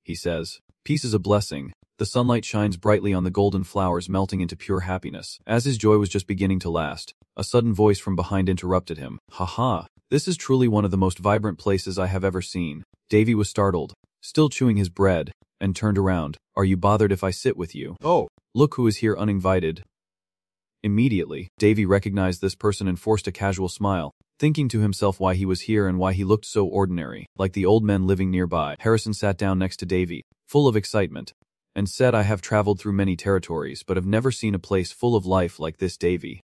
He says, "Peace is a blessing." The sunlight shines brightly on the golden flowers, melting into pure happiness. As his joy was just beginning to last, a sudden voice from behind interrupted him. Ha ha, this is truly one of the most vibrant places I have ever seen. Davy was startled, still chewing his bread, and turned around. Are you bothered if I sit with you? Oh, look who is here uninvited. Immediately, Davy recognized this person and forced a casual smile, thinking to himself why he was here and why he looked so ordinary, like the old men living nearby. Harrison sat down next to Davy, full of excitement, and said, I have traveled through many territories but have never seen a place full of life like this. Davy.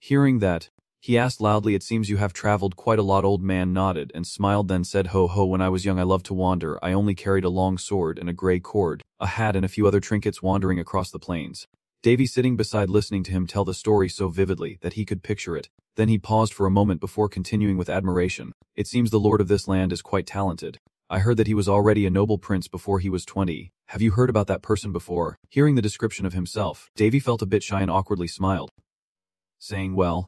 Hearing that, he asked loudly, it seems you have traveled quite a lot. Old man nodded and smiled, then said, Ho ho, when I was young I loved to wander. I only carried a long sword and a gray cord, a hat and a few other trinkets wandering across the plains. Davy sitting beside listening to him tell the story so vividly that he could picture it. Then he paused for a moment before continuing with admiration. It seems the lord of this land is quite talented. I heard that he was already a noble prince before he was 20. Have you heard about that person before? Hearing the description of himself, Davy felt a bit shy and awkwardly smiled, saying, well,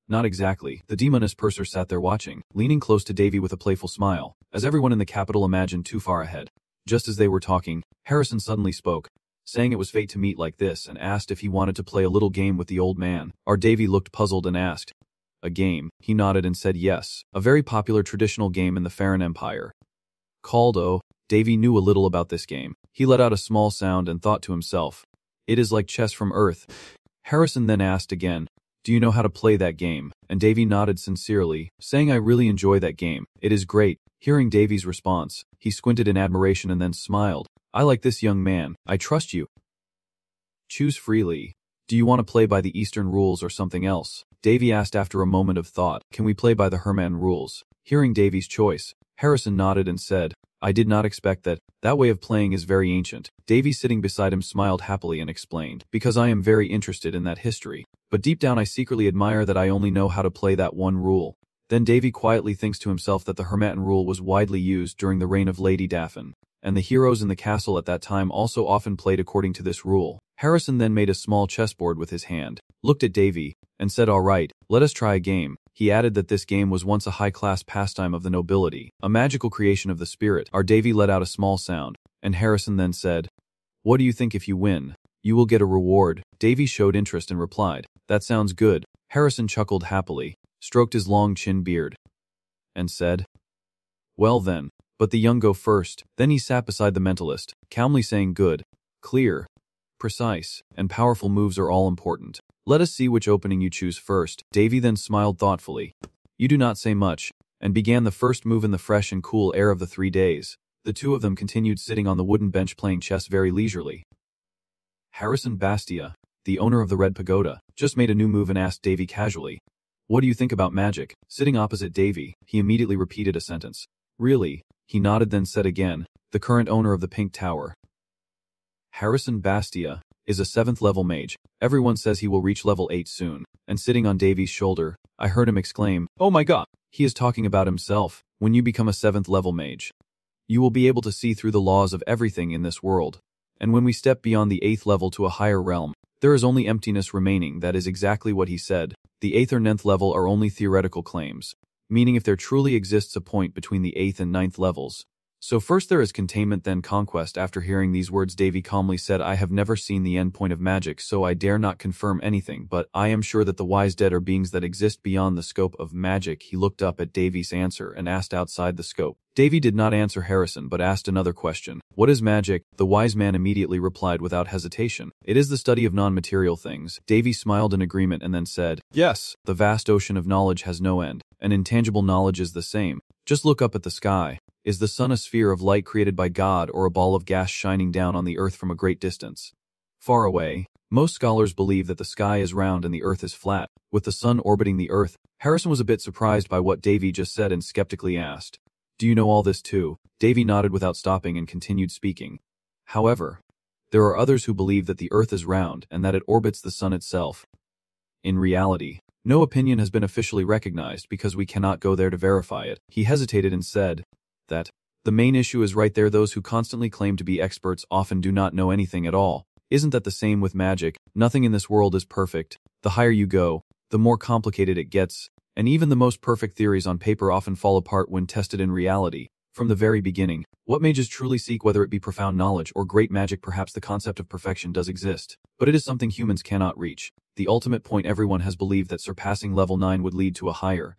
not exactly. The demoness purser sat there watching, leaning close to Davy with a playful smile, as everyone in the capital imagined too far ahead. Just as they were talking, Harrison suddenly spoke, saying it was fate to meet like this, and asked if he wanted to play a little game with the old man. Our Davy looked puzzled and asked, a game? He nodded and said yes, a very popular traditional game in the Farron Empire. Called Davy knew a little about this game. He let out a small sound and thought to himself, it is like chess from Earth. Harrison then asked again, do you know how to play that game? And Davy nodded sincerely, saying I really enjoy that game. It is great. Hearing Davy's response, he squinted in admiration and then smiled. I like this young man. I trust you. Choose freely. Do you want to play by the Eastern rules or something else? Davy asked after a moment of thought. Can we play by the Herman rules? Hearing Davy's choice, Harrison nodded and said, I did not expect that. That way of playing is very ancient. Davy sitting beside him smiled happily and explained, because I am very interested in that history. But deep down I secretly admire that I only know how to play that one rule. Then Davy quietly thinks to himself that the Hermatin rule was widely used during the reign of Lady Daphne, and the heroes in the castle at that time also often played according to this rule. Harrison then made a small chessboard with his hand, looked at Davy, and said all right, let us try a game. He added that this game was once a high-class pastime of the nobility, a magical creation of the spirit. Our Davy let out a small sound, and Harrison then said, "What do you think if you win? You will get a reward." Davy showed interest and replied, "That sounds good." Harrison chuckled happily, stroked his long chin beard, and said, "Well then, but the young go first." Then he sat beside the mentalist, calmly saying good, clear, precise, and powerful moves are all important. Let us see which opening you choose first. Davy then smiled thoughtfully. You do not say much, and began the first move in the fresh and cool air of the 3 days. The two of them continued sitting on the wooden bench playing chess very leisurely. Harrison Bastia, the owner of the Red Pagoda, just made a new move and asked Davy casually, "What do you think about magic?" Sitting opposite Davy, he immediately repeated a sentence. "Really?" He nodded then said again, "The current owner of the Pink Tower." Harrison Bastia is a 7th level mage. Everyone says he will reach level 8 soon. And sitting on Davy's shoulder, I heard him exclaim, "Oh my god!" He is talking about himself. When you become a 7th level mage, you will be able to see through the laws of everything in this world. And when we step beyond the 8th level to a higher realm, there is only emptiness remaining. That is exactly what he said. The 8th or 9th level are only theoretical claims, meaning if there truly exists a point between the 8th and 9th levels. So first there is containment, then conquest. After hearing these words, Davy calmly said, "I have never seen the end point of magic, so I dare not confirm anything, but I am sure that the wise dead are beings that exist beyond the scope of magic." He looked up at Davy's answer and asked outside the scope. Davy did not answer Harrison but asked another question. "What is magic?" The wise man immediately replied without hesitation, "It is the study of non-material things." Davy smiled in agreement and then said, "Yes, the vast ocean of knowledge has no end, and intangible knowledge is the same. Just look up at the sky. Is the sun a sphere of light created by God or a ball of gas shining down on the earth from a great distance? Far away. Most scholars believe that the sky is round and the earth is flat, with the sun orbiting the earth." Harrison was a bit surprised by what Davy just said and skeptically asked, "Do you know all this too?" Davy nodded without stopping and continued speaking. "However, there are others who believe that the earth is round and that it orbits the sun itself. In reality, no opinion has been officially recognized because we cannot go there to verify it." He hesitated and said that the main issue is right there. Those who constantly claim to be experts often do not know anything at all. Isn't that the same with magic? Nothing in this world is perfect. The higher you go, the more complicated it gets, and even the most perfect theories on paper often fall apart when tested in reality. From the very beginning, what mages truly seek, whether it be profound knowledge or great magic, perhaps the concept of perfection does exist, but it is something humans cannot reach. The ultimate point everyone has believed that surpassing level 9 would lead to a higher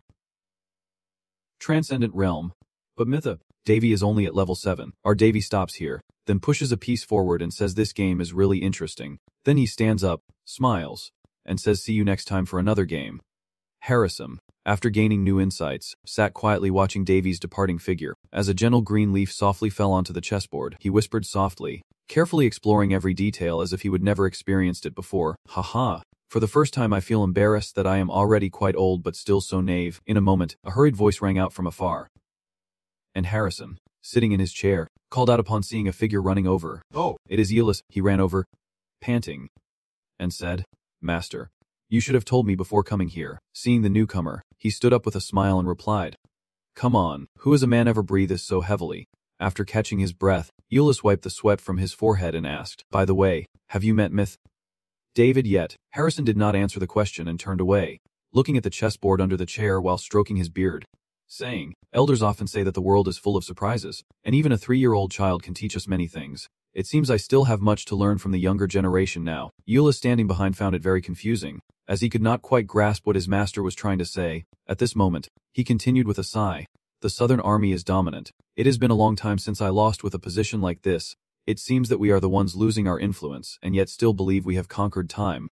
transcendent realm. But Mytha, Davy is only at level 7. Our Davy stops here, then pushes a piece forward and says, "This game is really interesting." Then he stands up, smiles, and says, "See you next time for another game." Harrison, after gaining new insights, sat quietly watching Davy's departing figure. As a gentle green leaf softly fell onto the chessboard, he whispered softly, carefully exploring every detail as if he would never experienced it before. "Haha. For the first time I feel embarrassed that I am already quite old but still so naive." In a moment, a hurried voice rang out from afar, and Harrison, sitting in his chair, called out upon seeing a figure running over. "Oh, it is Aeolus." He ran over, panting, and said, "Master, you should have told me before coming here." Seeing the newcomer, he stood up with a smile and replied, "Come on, who as a man ever breathes so heavily?" After catching his breath, Aeolus wiped the sweat from his forehead and asked, "By the way, have you met Myth David yet?" Harrison did not answer the question and turned away, looking at the chessboard under the chair while stroking his beard, saying, "Elders often say that the world is full of surprises, and even a 3-year-old child can teach us many things. It seems I still have much to learn from the younger generation now." Aeolus, standing behind, found it very confusing, as he could not quite grasp what his master was trying to say. At this moment, he continued with a sigh, "The Southern Army is dominant. It has been a long time since I lost with a position like this. It seems that we are the ones losing our influence, and yet still believe we have conquered time."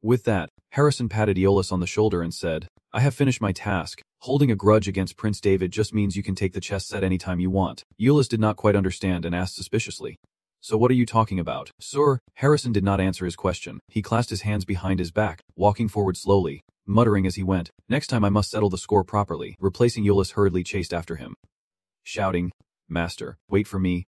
With that, Harrison patted Aeolus on the shoulder and said, "I have finished my task. Holding a grudge against Prince David just means you can take the chess set anytime you want." Aeolus did not quite understand and asked suspiciously, "So what are you talking about, sir?" Harrison did not answer his question. He clasped his hands behind his back, walking forward slowly, muttering as he went, "Next time I must settle the score properly." Replacing Aeolus hurriedly chased after him, shouting, "Master, wait for me."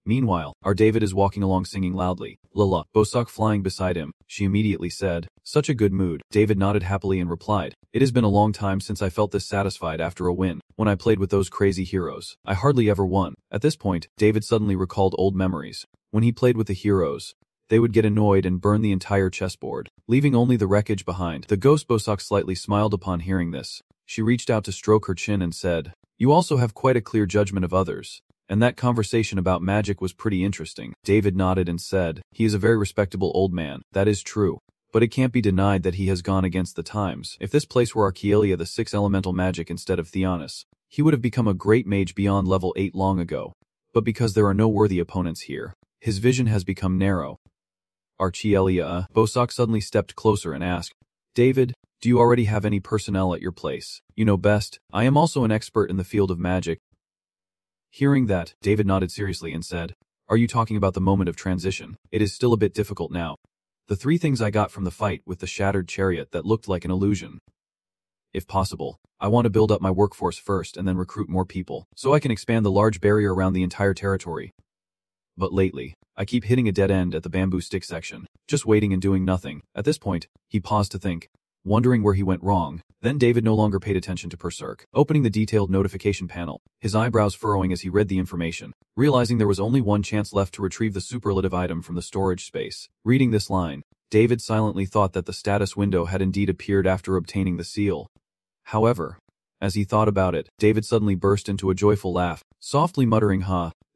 Meanwhile, our David is walking along singing loudly, "La la." Bosak flying beside him, she immediately said, "Such a good mood." David nodded happily and replied, "It has been a long time since I felt this satisfied after a win. When I played with those crazy heroes, I hardly ever won." At this point, David suddenly recalled old memories. When he played with the heroes, they would get annoyed and burn the entire chessboard, leaving only the wreckage behind. The ghost Bosock slightly smiled upon hearing this. She reached out to stroke her chin and said, "You also have quite a clear judgment of others. And that conversation about magic was pretty interesting." David nodded and said, "He is a very respectable old man, that is true. But it can't be denied that he has gone against the times. If this place were Archealia, the 6 elemental magic instead of Theonis, he would have become a great mage beyond level 8 long ago. But because there are no worthy opponents here, his vision has become narrow." Archealia, Bosock suddenly stepped closer and asked, "David, do you already have any personnel at your place? You know best, I am also an expert in the field of magic." Hearing that, David nodded seriously and said, "Are you talking about the moment of transition? It is still a bit difficult now. The 3 things I got from the fight with the shattered chariot that looked like an illusion. If possible, I want to build up my workforce first and then recruit more people, so I can expand the large barrier around the entire territory. But lately, I keep hitting a dead end at the bamboo stick section, just waiting and doing nothing." At this point, he paused to think, wondering where he went wrong. Then David no longer paid attention to Berserk, opening the detailed notification panel, his eyebrows furrowing as he read the information, realizing there was only one chance left to retrieve the superlative item from the storage space. Reading this line, David silently thought that the status window had indeed appeared after obtaining the seal. However, as he thought about it, David suddenly burst into a joyful laugh, softly muttering,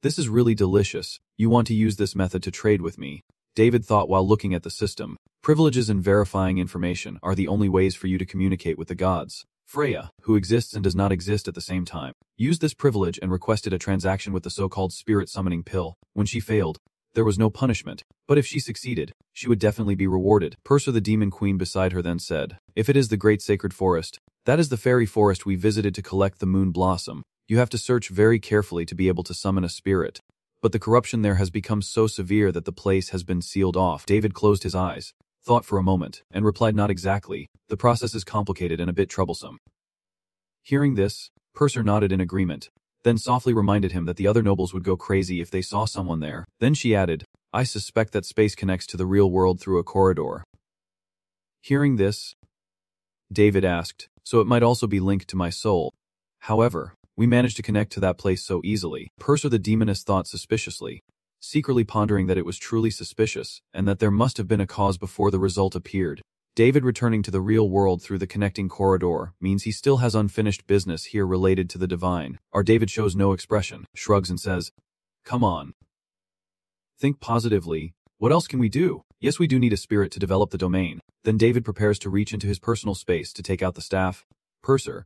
"This is really delicious. You want to use this method to trade with me?" David thought while looking at the system. Privileges and verifying information are the only ways for you to communicate with the gods. Freya, who exists and does not exist at the same time, used this privilege and requested a transaction with the so-called spirit summoning pill. When she failed, there was no punishment, but if she succeeded, she would definitely be rewarded. Persa, the demon queen beside her, then said, "If it is the great sacred forest, that is the fairy forest we visited to collect the moon blossom. You have to search very carefully to be able to summon a spirit. But the corruption there has become so severe that the place has been sealed off." David closed his eyes, thought for a moment, and replied, "Not exactly. The process is complicated and a bit troublesome." Hearing this, Purser nodded in agreement, then softly reminded him that the other nobles would go crazy if they saw someone there. Then she added, "I suspect that space connects to the real world through a corridor." Hearing this, David asked, "So it might also be linked to my soul? However, we managed to connect to that place so easily." Purser the demoness thought suspiciously, secretly pondering that it was truly suspicious, and that there must have been a cause before the result appeared. David returning to the real world through the connecting corridor means he still has unfinished business here related to the divine. David shows no expression, shrugs and says, "Come on. Think positively. What else can we do? Yes, we do need a spirit to develop the domain." Then David prepares to reach into his personal space to take out the staff. Purser,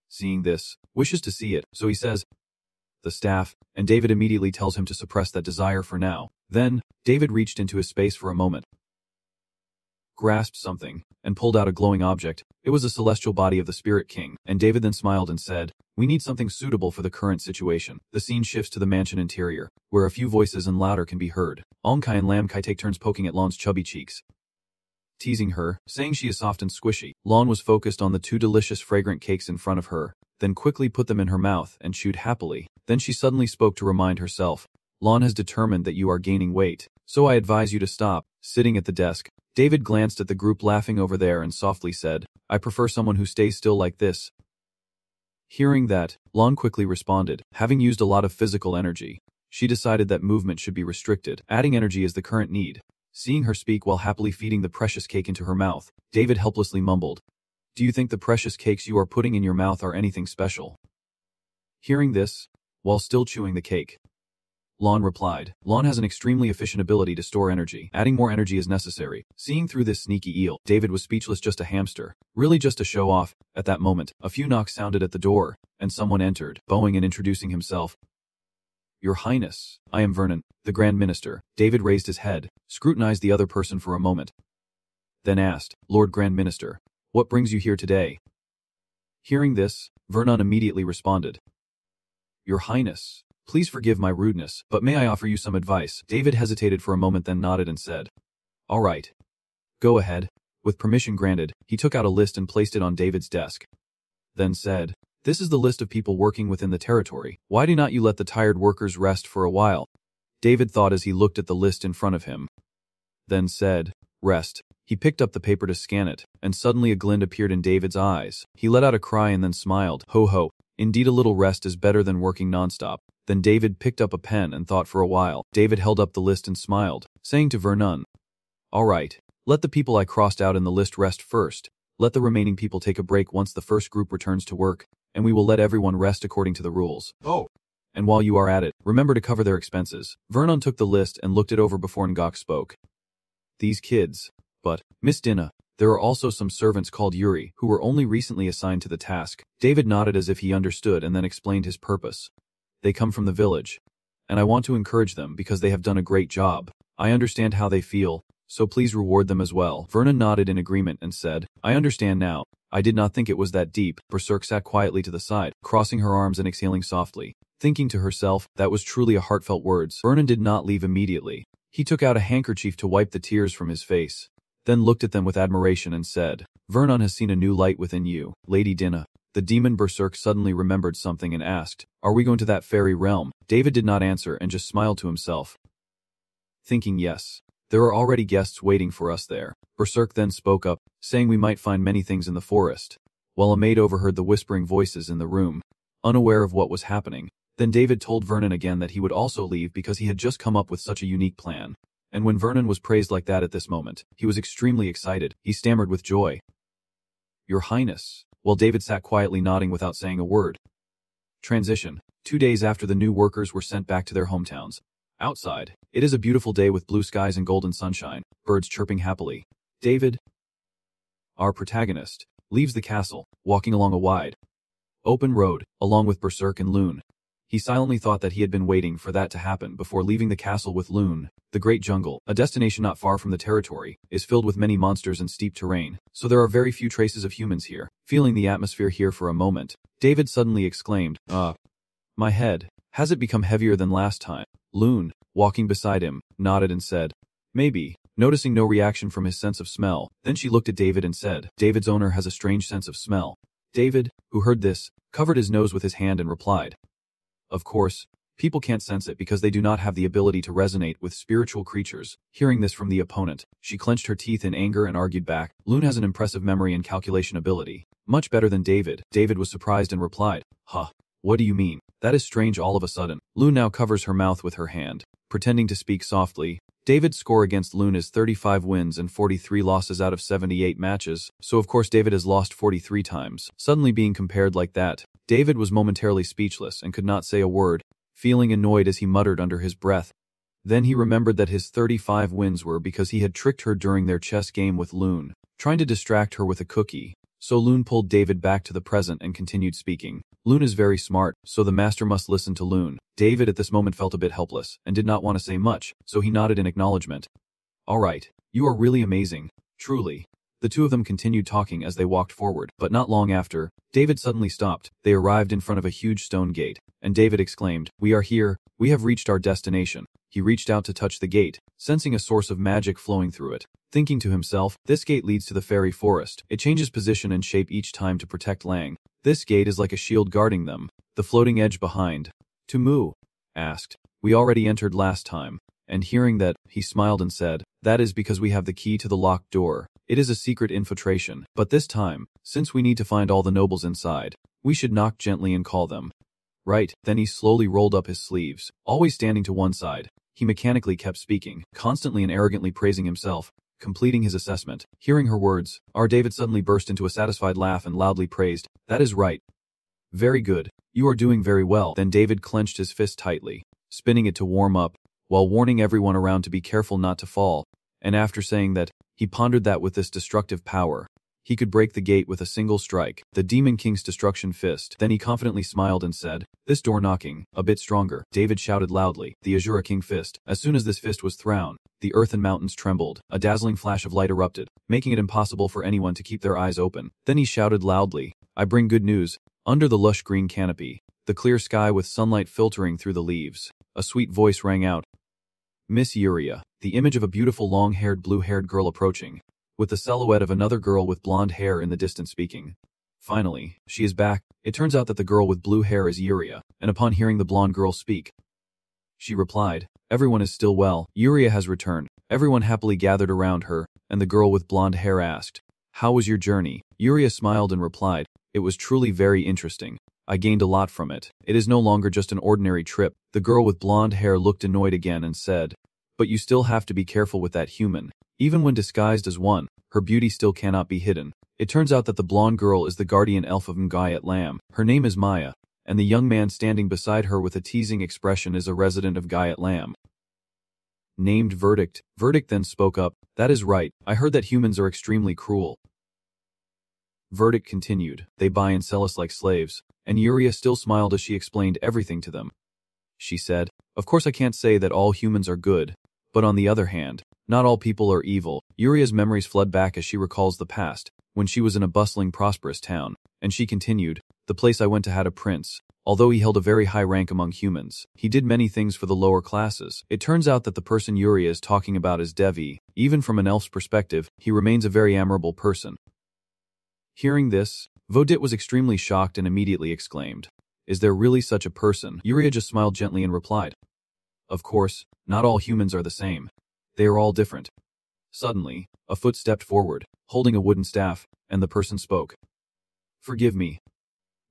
seeing this, wishes to see it, so he says, "The staff," and David immediately tells him to suppress that desire for now. Then, David reached into his space for a moment, grasped something, and pulled out a glowing object. It was a celestial body of the Spirit King, and David then smiled and said, "We need something suitable for the current situation." The scene shifts to the mansion interior, where a few voices and louder can be heard. Ongkai and Lamkai take turns poking at Lon's chubby cheeks, teasing her, saying she is soft and squishy. Lon was focused on the 2 delicious fragrant cakes in front of her, then quickly put them in her mouth and chewed happily. Then she suddenly spoke to remind herself, "Lon has determined that you are gaining weight, so I advise you to stop." Sitting at the desk, David glanced at the group laughing over there and softly said, "I prefer someone who stays still like this." Hearing that, Lon quickly responded, having used a lot of physical energy. She decided that movement should be restricted. Adding energy is the current need. Seeing her speak while happily feeding the precious cake into her mouth, David helplessly mumbled, "Do you think the precious cakes you are putting in your mouth are anything special?" Hearing this, while still chewing the cake, Lon replied, "Lon has an extremely efficient ability to store energy. Adding more energy is necessary." Seeing through this sneaky eel, David was speechless. Just a hamster. Really just to show off. At that moment, a few knocks sounded at the door, and someone entered, bowing and introducing himself. "Your Highness, I am Vernon, the Grand Minister." David raised his head, scrutinized the other person for a moment, then asked, "Lord Grand Minister, what brings you here today?" Hearing this, Vernon immediately responded, "Your Highness, please forgive my rudeness, but may I offer you some advice?" David hesitated for a moment, then nodded and said, "All right. Go ahead." With permission granted, he took out a list and placed it on David's desk. Then said, "This is the list of people working within the territory. Why do not you let the tired workers rest for a while?" David thought as he looked at the list in front of him. Then said, "Rest." He picked up the paper to scan it, and suddenly a glint appeared in David's eyes. He let out a cry and then smiled. "Ho ho, indeed a little rest is better than working nonstop." Then David picked up a pen and thought for a while. David held up the list and smiled, saying to Vernon, "All right, let the people I crossed out in the list rest first. Let the remaining people take a break once the first group returns to work, and we will let everyone rest according to the rules. Oh, and while you are at it, remember to cover their expenses." Vernon took the list and looked it over before Ngok spoke. "These kids. But, Miss Dinah, there are also some servants called Yuri who were only recently assigned to the task." David nodded as if he understood and then explained his purpose. "They come from the village, and I want to encourage them because they have done a great job. I understand how they feel, so please reward them as well." Vernon nodded in agreement and said, "I understand now. I did not think it was that deep." Berserk sat quietly to the side, crossing her arms and exhaling softly, thinking to herself, that was truly a heartfelt words. Vernon did not leave immediately. He took out a handkerchief to wipe the tears from his face, then looked at them with admiration and said, "Vernon has seen a new light within you, Lady Dinah." The demon Berserk suddenly remembered something and asked, "Are we going to that fairy realm?" David did not answer and just smiled to himself, thinking, yes, there are already guests waiting for us there. Berserk then spoke up, saying we might find many things in the forest, while a maid overheard the whispering voices in the room, unaware of what was happening. Then David told Vernon again that he would also leave because he had just come up with such a unique plan. And when Vernon was praised like that at this moment, he was extremely excited. He stammered with joy, "Your Highness," while David sat quietly nodding without saying a word. Transition. 2 days after the new workers were sent back to their hometowns. Outside, it is a beautiful day with blue skies and golden sunshine, birds chirping happily. David, our protagonist, leaves the castle, walking along a wide, open road, along with Berserk and Loon. He silently thought that he had been waiting for that to happen before leaving the castle with Loon. The Great Jungle, a destination not far from the territory, is filled with many monsters and steep terrain, so there are very few traces of humans here. Feeling the atmosphere here for a moment, David suddenly exclaimed, my head, has it become heavier than last time?" Loon, walking beside him, nodded and said, "Maybe," noticing no reaction from his sense of smell. Then she looked at David and said, "David's owner has a strange sense of smell." David, who heard this, covered his nose with his hand and replied, "Of course, people can't sense it because they do not have the ability to resonate with spiritual creatures." Hearing this from the opponent, she clenched her teeth in anger and argued back. Loon has an impressive memory and calculation ability, much better than David. David was surprised and replied, "Huh, what do you mean? That is strange all of a sudden." Loon now covers her mouth with her hand, pretending to speak softly. David's score against Loon is 35 wins and 43 losses out of 78 matches, so of course David has lost 43 times. Suddenly being compared like that, David was momentarily speechless and could not say a word, feeling annoyed as he muttered under his breath. Then he remembered that his 35 wins were because he had tricked her during their chess game with Loon, trying to distract her with a cookie. So Loon pulled David back to the present and continued speaking. Loon is very smart, so the master must listen to Loon. David at this moment felt a bit helpless and did not want to say much, so he nodded in acknowledgement. "All right, you are really amazing, truly." The two of them continued talking as they walked forward, but not long after, David suddenly stopped. They arrived in front of a huge stone gate, and David exclaimed, "We are here, we have reached our destination." He reached out to touch the gate, sensing a source of magic flowing through it. Thinking to himself, this gate leads to the fairy forest. It changes position and shape each time to protect Lang. This gate is like a shield guarding them. The floating edge behind. "To Moo?" asked. "We already entered last time." And hearing that, he smiled and said, "That is because we have the key to the locked door. It is a secret infiltration, but this time, since we need to find all the nobles inside, we should knock gently and call them." Right, then he slowly rolled up his sleeves, always standing to one side. He mechanically kept speaking, constantly and arrogantly praising himself, completing his assessment. Hearing her words, David suddenly burst into a satisfied laugh and loudly praised, "That is right. Very good. You are doing very well." Then David clenched his fist tightly, spinning it to warm up, while warning everyone around to be careful not to fall. And after saying that, he pondered that with this destructive power, he could break the gate with a single strike, the Demon King's destruction fist. Then he confidently smiled and said, "This door knocking, a bit stronger." David shouted loudly, "The Azura King fist." As soon as this fist was thrown, the earth and mountains trembled. A dazzling flash of light erupted, making it impossible for anyone to keep their eyes open. Then he shouted loudly, "I bring good news." Under the lush green canopy, the clear sky with sunlight filtering through the leaves, a sweet voice rang out, "Miss Yuria," the image of a beautiful long-haired blue-haired girl approaching, with the silhouette of another girl with blonde hair in the distance speaking. Finally, she is back. It turns out that the girl with blue hair is Yuria, and upon hearing the blonde girl speak, she replied, "Everyone is still well. Yuria has returned." Everyone happily gathered around her, and the girl with blonde hair asked, "How was your journey?" Yuria smiled and replied, "It was truly very interesting. I gained a lot from it. It is no longer just an ordinary trip. The girl with blonde hair looked annoyed again and said, but you still have to be careful with that human. Even when disguised as one, her beauty still cannot be hidden. It turns out that the blonde girl is the guardian elf of Manga Lam. Her name is Maya, and the young man standing beside her with a teasing expression is a resident of Guyat Lam. Named Verdict. Verdict then spoke up, that is right, I heard that humans are extremely cruel. Verdict continued, they buy and sell us like slaves, and Yuria still smiled as she explained everything to them. She said, of course I can't say that all humans are good, but on the other hand, not all people are evil. Yuria's memories flood back as she recalls the past, when she was in a bustling, prosperous town, and she continued, the place I went to had a prince. Although he held a very high rank among humans, he did many things for the lower classes. It turns out that the person Yuria is talking about is Devi. Even from an elf's perspective, he remains a very admirable person. Hearing this, Vodit was extremely shocked and immediately exclaimed, is there really such a person? Yuria just smiled gently and replied, of course, not all humans are the same. They are all different. Suddenly, a foot stepped forward, holding a wooden staff, and the person spoke. Forgive me,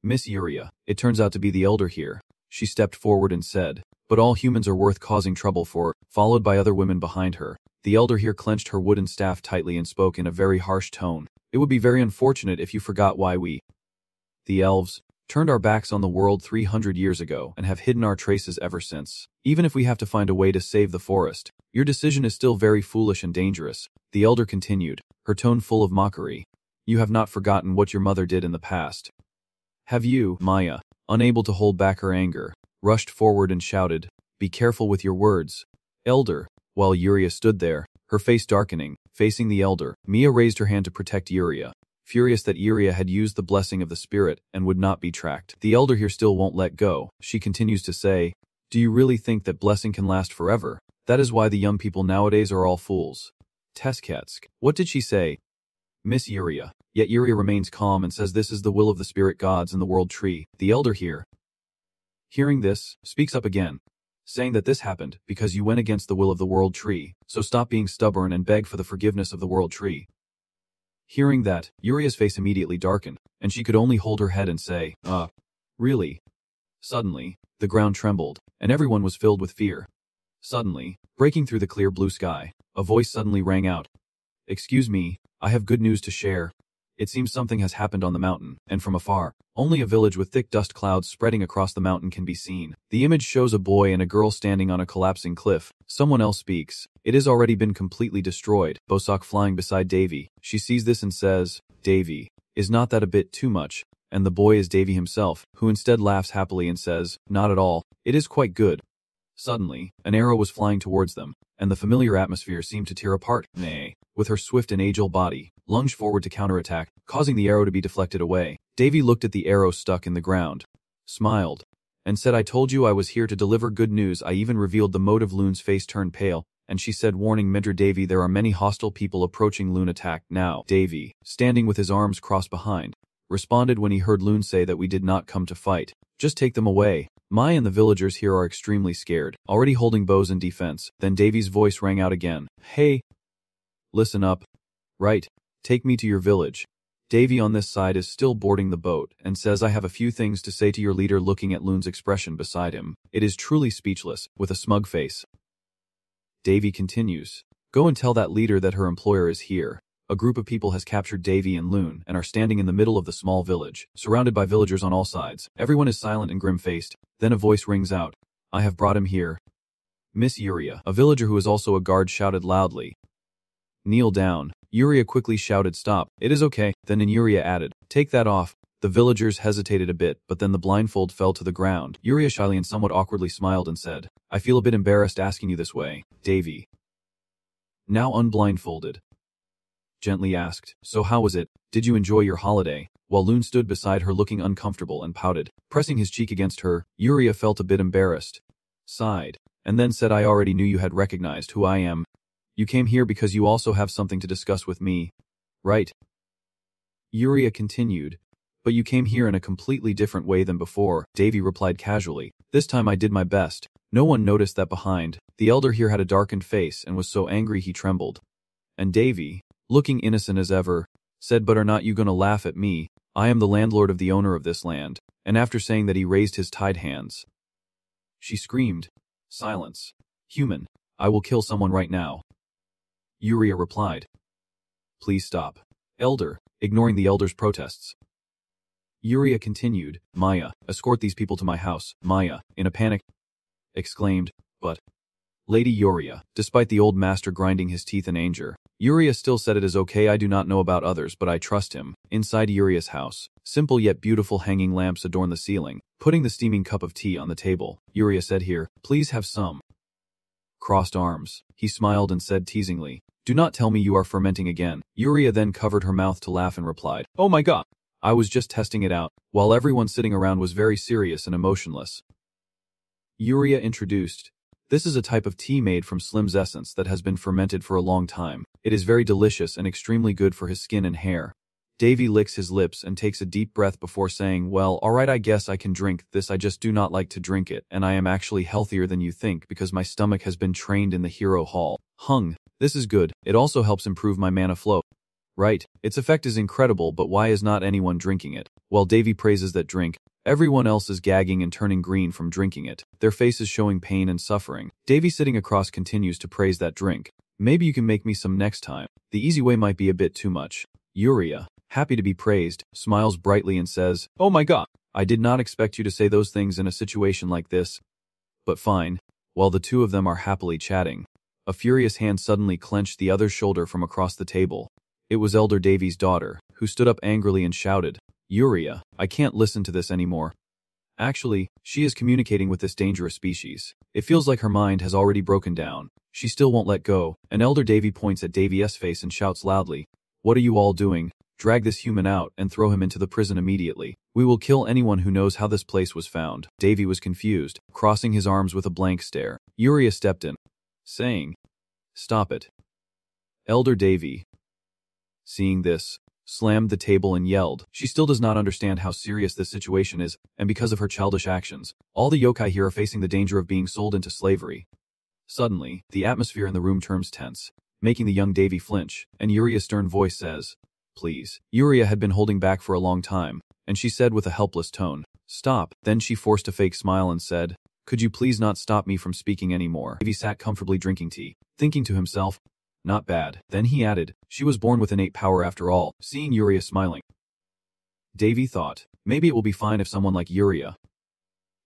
Miss Yuria, it turns out to be the elder here. She stepped forward and said, but all humans are worth causing trouble for, followed by other women behind her. The elder here clenched her wooden staff tightly and spoke in a very harsh tone. It would be very unfortunate if you forgot why we, the elves, turned our backs on the world 300 years ago and have hidden our traces ever since. Even if we have to find a way to save the forest, your decision is still very foolish and dangerous. The elder continued, her tone full of mockery. You have not forgotten what your mother did in the past. Have you? Maya, unable to hold back her anger, rushed forward and shouted, be careful with your words. Elder, while Yuria stood there, her face darkening, facing the elder, Mia raised her hand to protect Yuria, furious that Yuria had used the blessing of the spirit and would not be tracked. The elder here still won't let go. She continues to say, do you really think that blessing can last forever? That is why the young people nowadays are all fools. Tesketsk. What did she say? Miss Yuria. Yet Yuria remains calm and says this is the will of the spirit gods in the world tree. The elder here, hearing this, speaks up again, saying that this happened because you went against the will of the world tree, so stop being stubborn and beg for the forgiveness of the world tree. Hearing that, Yuria's face immediately darkened, and she could only hold her head and say, really? Suddenly, the ground trembled, and everyone was filled with fear. Suddenly, breaking through the clear blue sky, a voice suddenly rang out. Excuse me, I have good news to share. It seems something has happened on the mountain, and from afar, only a village with thick dust clouds spreading across the mountain can be seen. The image shows a boy and a girl standing on a collapsing cliff. Someone else speaks. It has already been completely destroyed. Bosak flying beside Davy. She sees this and says, Davy, is not that a bit too much? And the boy is Davy himself, who instead laughs happily and says, not at all. It is quite good. Suddenly, an arrow was flying towards them, and the familiar atmosphere seemed to tear apart. Nay, with her swift and agile body, lunged forward to counterattack, causing the arrow to be deflected away. Davy looked at the arrow stuck in the ground, smiled, and said, I told you I was here to deliver good news. I even revealed the motive. Loon's face turned pale, and she said, warning Midra Davy, there are many hostile people approaching. Loon attack now. Davy, standing with his arms crossed behind, responded when he heard Loon say that we did not come to fight. Just take them away. Mai and the villagers here are extremely scared, already holding bows in defense. Then Davy's voice rang out again. Hey! Listen up. Right. Take me to your village. Davy on this side is still boarding the boat and says, I have a few things to say to your leader. Looking at Loon's expression beside him, it is truly speechless, with a smug face. Davy continues, go and tell that leader that her employer is here. A group of people has captured Davy and Loon and are standing in the middle of the small village, surrounded by villagers on all sides. Everyone is silent and grim-faced. Then a voice rings out. I have brought him here. Miss Yuria, a villager who is also a guard, shouted loudly. Kneel down. Yuria quickly shouted, stop. It is okay. Then Yuria added, take that off. The villagers hesitated a bit, but then the blindfold fell to the ground. Yuria shyly and somewhat awkwardly smiled and said, I feel a bit embarrassed asking you this way, Davy. Now unblindfolded. Gently asked, so how was it? Did you enjoy your holiday? While Loon stood beside her looking uncomfortable and pouted, pressing his cheek against her, Yuria felt a bit embarrassed, sighed, and then said, I already knew you had recognized who I am. You came here because you also have something to discuss with me, right? Yuria continued, but you came here in a completely different way than before. Davy replied casually, this time I did my best. No one noticed that behind. The elder here had a darkened face and was so angry he trembled. And Davy, looking innocent as ever, said, but are not you gonna laugh at me? I am the landlord of the owner of this land. and after saying that he raised his tied hands. She screamed, "Silence. Human, I will kill someone right now." Yuria replied, "Please stop. Elder," ignoring the elder's protests. Yuria continued, "Maya, escort these people to my house." Maya, in a panic, exclaimed, "But, Lady Yuria," despite the old master grinding his teeth in anger, Yuria still said, "It is okay, I do not know about others but I trust him." Inside Yuria's house, simple yet beautiful hanging lamps adorn the ceiling. Putting the steaming cup of tea on the table, Yuria said, "Here, please have some." Crossed arms, he smiled and said teasingly, "Do not tell me you are fermenting again." Yuria then covered her mouth to laugh and replied, "Oh my god, I was just testing it out," while everyone sitting around was very serious and emotionless. Yuria introduced, "This is a type of tea made from Slim's essence that has been fermented for a long time. It is very delicious and extremely good for his skin and hair." Davy licks his lips and takes a deep breath before saying, "Well, alright, I guess I can drink this. I just do not like to drink it, and I am actually healthier than you think because my stomach has been trained in the hero hall. This is good. It also helps improve my mana flow." Right, its effect is incredible, but why is not anyone drinking it? While Davy praises that drink, everyone else is gagging and turning green from drinking it, their faces showing pain and suffering. Davy sitting across continues to praise that drink. "Maybe you can make me some next time. The easy way might be a bit too much." Yuria, happy to be praised, smiles brightly and says, "Oh my god, I did not expect you to say those things in a situation like this. But fine." While the two of them are happily chatting, a furious hand suddenly clenched the other's shoulder from across the table. It was Elder Davy's daughter, who stood up angrily and shouted, "Yuria, I can't listen to this anymore. Actually, she is communicating with this dangerous species. It feels like her mind has already broken down. She still won't let go." And Elder Davy points at Davy's face and shouts loudly, "What are you all doing? Drag this human out and throw him into the prison immediately. We will kill anyone who knows how this place was found." Davy was confused, crossing his arms with a blank stare. Yuria stepped in, saying, "Stop it." Elder Davy, seeing this, slammed the table and yelled. She still does not understand how serious this situation is, and because of her childish actions, all the yokai here are facing the danger of being sold into slavery. Suddenly, the atmosphere in the room turns tense, making the young Davy flinch, and Yuria's stern voice says, "Please." Yuria had been holding back for a long time, and she said with a helpless tone, "Stop." Then she forced a fake smile and said, "Could you please not stop me from speaking anymore?" Davy sat comfortably drinking tea, thinking to himself, "Not bad." Then he added, "She was born with innate power after all." Seeing Yuria smiling, Davy thought, maybe it will be fine if someone like Yuria,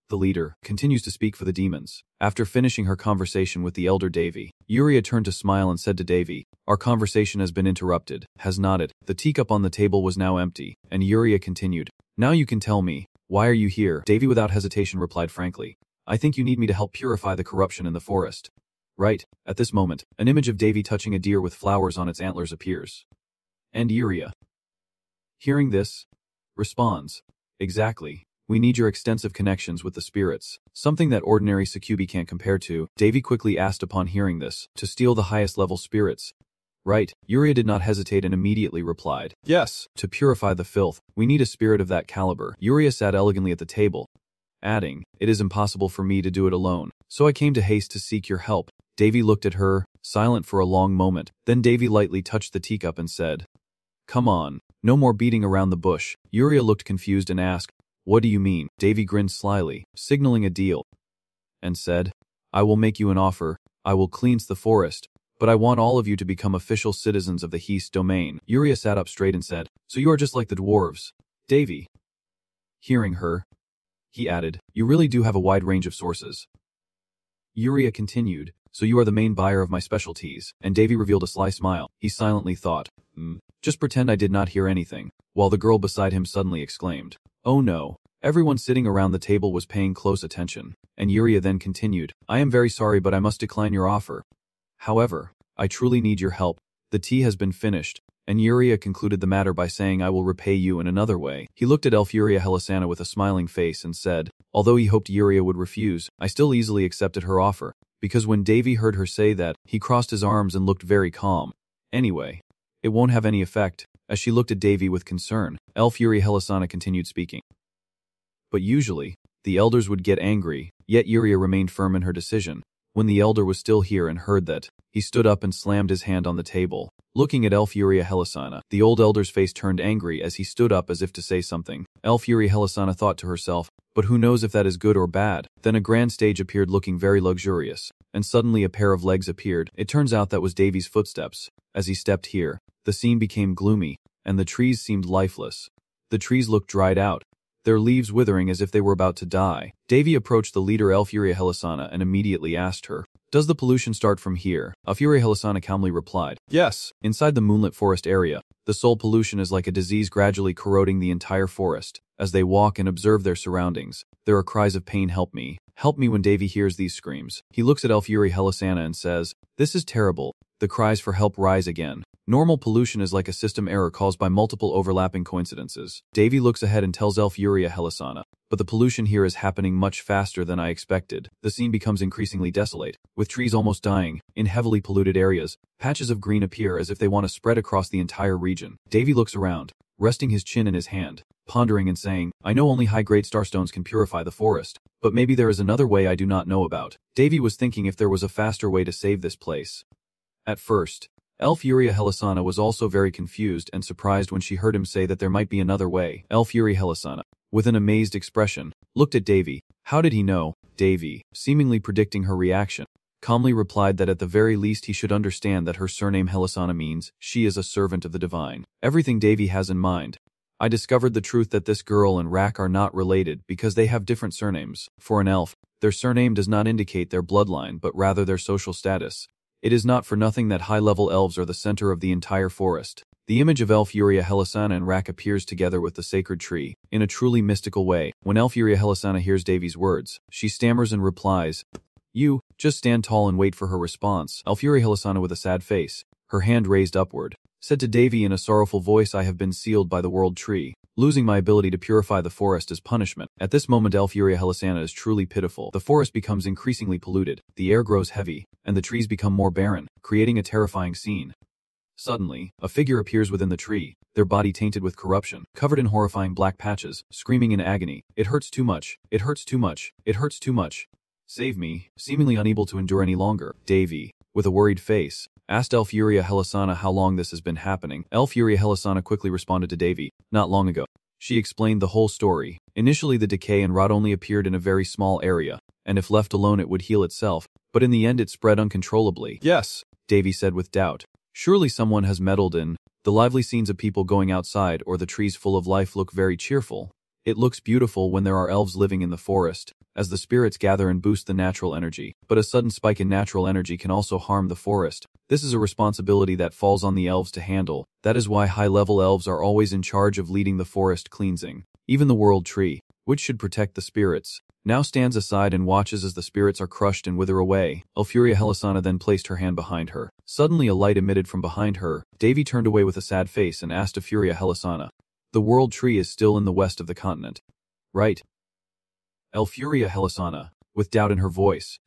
the leader, continues to speak for the demons. After finishing her conversation with the elder Davy, Yuria turned to smile and said to Davy, "Our conversation has been interrupted, has not it?" The teacup on the table was now empty, and Yuria continued, "Now you can tell me, why are you here?" Davy without hesitation replied frankly, "I think you need me to help purify the corruption in the forest." Right, at this moment, an image of Davy touching a deer with flowers on its antlers appears. And Yuria, hearing this, responds, "Exactly. We need your extensive connections with the spirits, something that ordinary succubi can't compare to." Davy quickly asked upon hearing this, "To steal the highest level spirits?" Right, Yuria did not hesitate and immediately replied, "Yes. To purify the filth, we need a spirit of that caliber." Yuria sat elegantly at the table, adding, "It is impossible for me to do it alone, so I came to haste to seek your help." Davy looked at her, silent for a long moment. Then Davy lightly touched the teacup and said, "Come on, no more beating around the bush." Yuria looked confused and asked, "What do you mean?" Davy grinned slyly, signaling a deal, and said, "I will make you an offer. I will cleanse the forest, but I want all of you to become official citizens of the Heast domain." Yuria sat up straight and said, "So you are just like the dwarves?" Davy, hearing her, he added, "You really do have a wide range of sources." Yuria continued, "So you are the main buyer of my specialties?" And Davy revealed a sly smile. He silently thought, Just pretend I did not hear anything," while the girl beside him suddenly exclaimed, "Oh no." Everyone sitting around the table was paying close attention, and Yuria then continued, "I am very sorry, but I must decline your offer. However, I truly need your help. The tea has been finished." And Yuria concluded the matter by saying, "I will repay you in another way." He looked at Elf Yuria Helisana with a smiling face and said, although he hoped Yuria would refuse, I still easily accepted her offer, because when Davy heard her say that, he crossed his arms and looked very calm. Anyway, it won't have any effect. As she looked at Davy with concern, Elf Yuria Helisana continued speaking. But usually, the elders would get angry, yet Yuria remained firm in her decision. When the elder was still here and heard that, he stood up and slammed his hand on the table, looking at Elfuria Helisana. The old elder's face turned angry as he stood up as if to say something. Elfuria Helisana thought to herself, but who knows if that is good or bad? Then a grand stage appeared looking very luxurious, and suddenly a pair of legs appeared. It turns out that was Davy's footsteps. As he stepped here, the scene became gloomy, and the trees seemed lifeless. The trees looked dried out, their leaves withering as if they were about to die. Davy approached the leader Elfuria Helisana and immediately asked her, "Does the pollution start from here?" Elfuria Helisana calmly replied, "Yes." Inside the moonlit forest area, the soul pollution is like a disease gradually corroding the entire forest. As they walk and observe their surroundings, there are cries of pain. "Help me. Help me." When Davy hears these screams, he looks at Elfuria Helisana and says, "This is terrible." The cries for help rise again. Normal pollution is like a system error caused by multiple overlapping coincidences. Davy looks ahead and tells Elfuria Helisana, "But the pollution here is happening much faster than I expected." The scene becomes increasingly desolate, with trees almost dying. In heavily polluted areas, patches of green appear as if they want to spread across the entire region. Davy looks around, resting his chin in his hand, pondering and saying, "I know only high-grade starstones can purify the forest, but maybe there is another way I do not know about." Davy was thinking if there was a faster way to save this place. At first, Elfuria Helisana was also very confused and surprised when she heard him say that there might be another way. Elfuria Helisana, with an amazed expression, looked at Davy. How did he know? Davy, seemingly predicting her reaction, calmly replied that at the very least he should understand that her surname Helisana means she is a servant of the divine. Everything Davy has in mind. I discovered the truth that this girl and Rak are not related because they have different surnames. For an elf, their surname does not indicate their bloodline but rather their social status. It is not for nothing that high-level elves are the center of the entire forest. The image of Elfuria Helisana and Rak appears together with the sacred tree, in a truly mystical way. When Elfuria Helisana hears Davy's words, she stammers and replies, "You, just stand tall and wait for her response." Elfuria Helisana, with a sad face, her hand raised upward, said to Davy in a sorrowful voice, "I have been sealed by the world tree, losing my ability to purify the forest as punishment." At this moment Elfuria Helisana is truly pitiful. The forest becomes increasingly polluted, the air grows heavy, and the trees become more barren, creating a terrifying scene. Suddenly, a figure appears within the tree, their body tainted with corruption, covered in horrifying black patches, screaming in agony, "It hurts too much, it hurts too much, it hurts too much. Save me." Seemingly unable to endure any longer, Davy, with a worried face, asked Elfuria Helisana how long this has been happening. Elfuria Helisana quickly responded to Davy, "Not long ago." She explained the whole story. Initially the decay and rot only appeared in a very small area, and if left alone it would heal itself, but in the end it spread uncontrollably. "Yes," Davy said with doubt. "Surely someone has meddled in." The lively scenes of people going outside or the trees full of life look very cheerful. It looks beautiful when there are elves living in the forest, as the spirits gather and boost the natural energy. But a sudden spike in natural energy can also harm the forest. This is a responsibility that falls on the elves to handle. That is why high-level elves are always in charge of leading the forest cleansing. Even the world tree, which should protect the spirits, now stands aside and watches as the spirits are crushed and wither away. Elfuria Helisana then placed her hand behind her. Suddenly a light emitted from behind her. Davy turned away with a sad face and asked Elfuria Helisana, "The world tree is still in the west of the continent, right?" Elfuria Helisana, with doubt in her voice,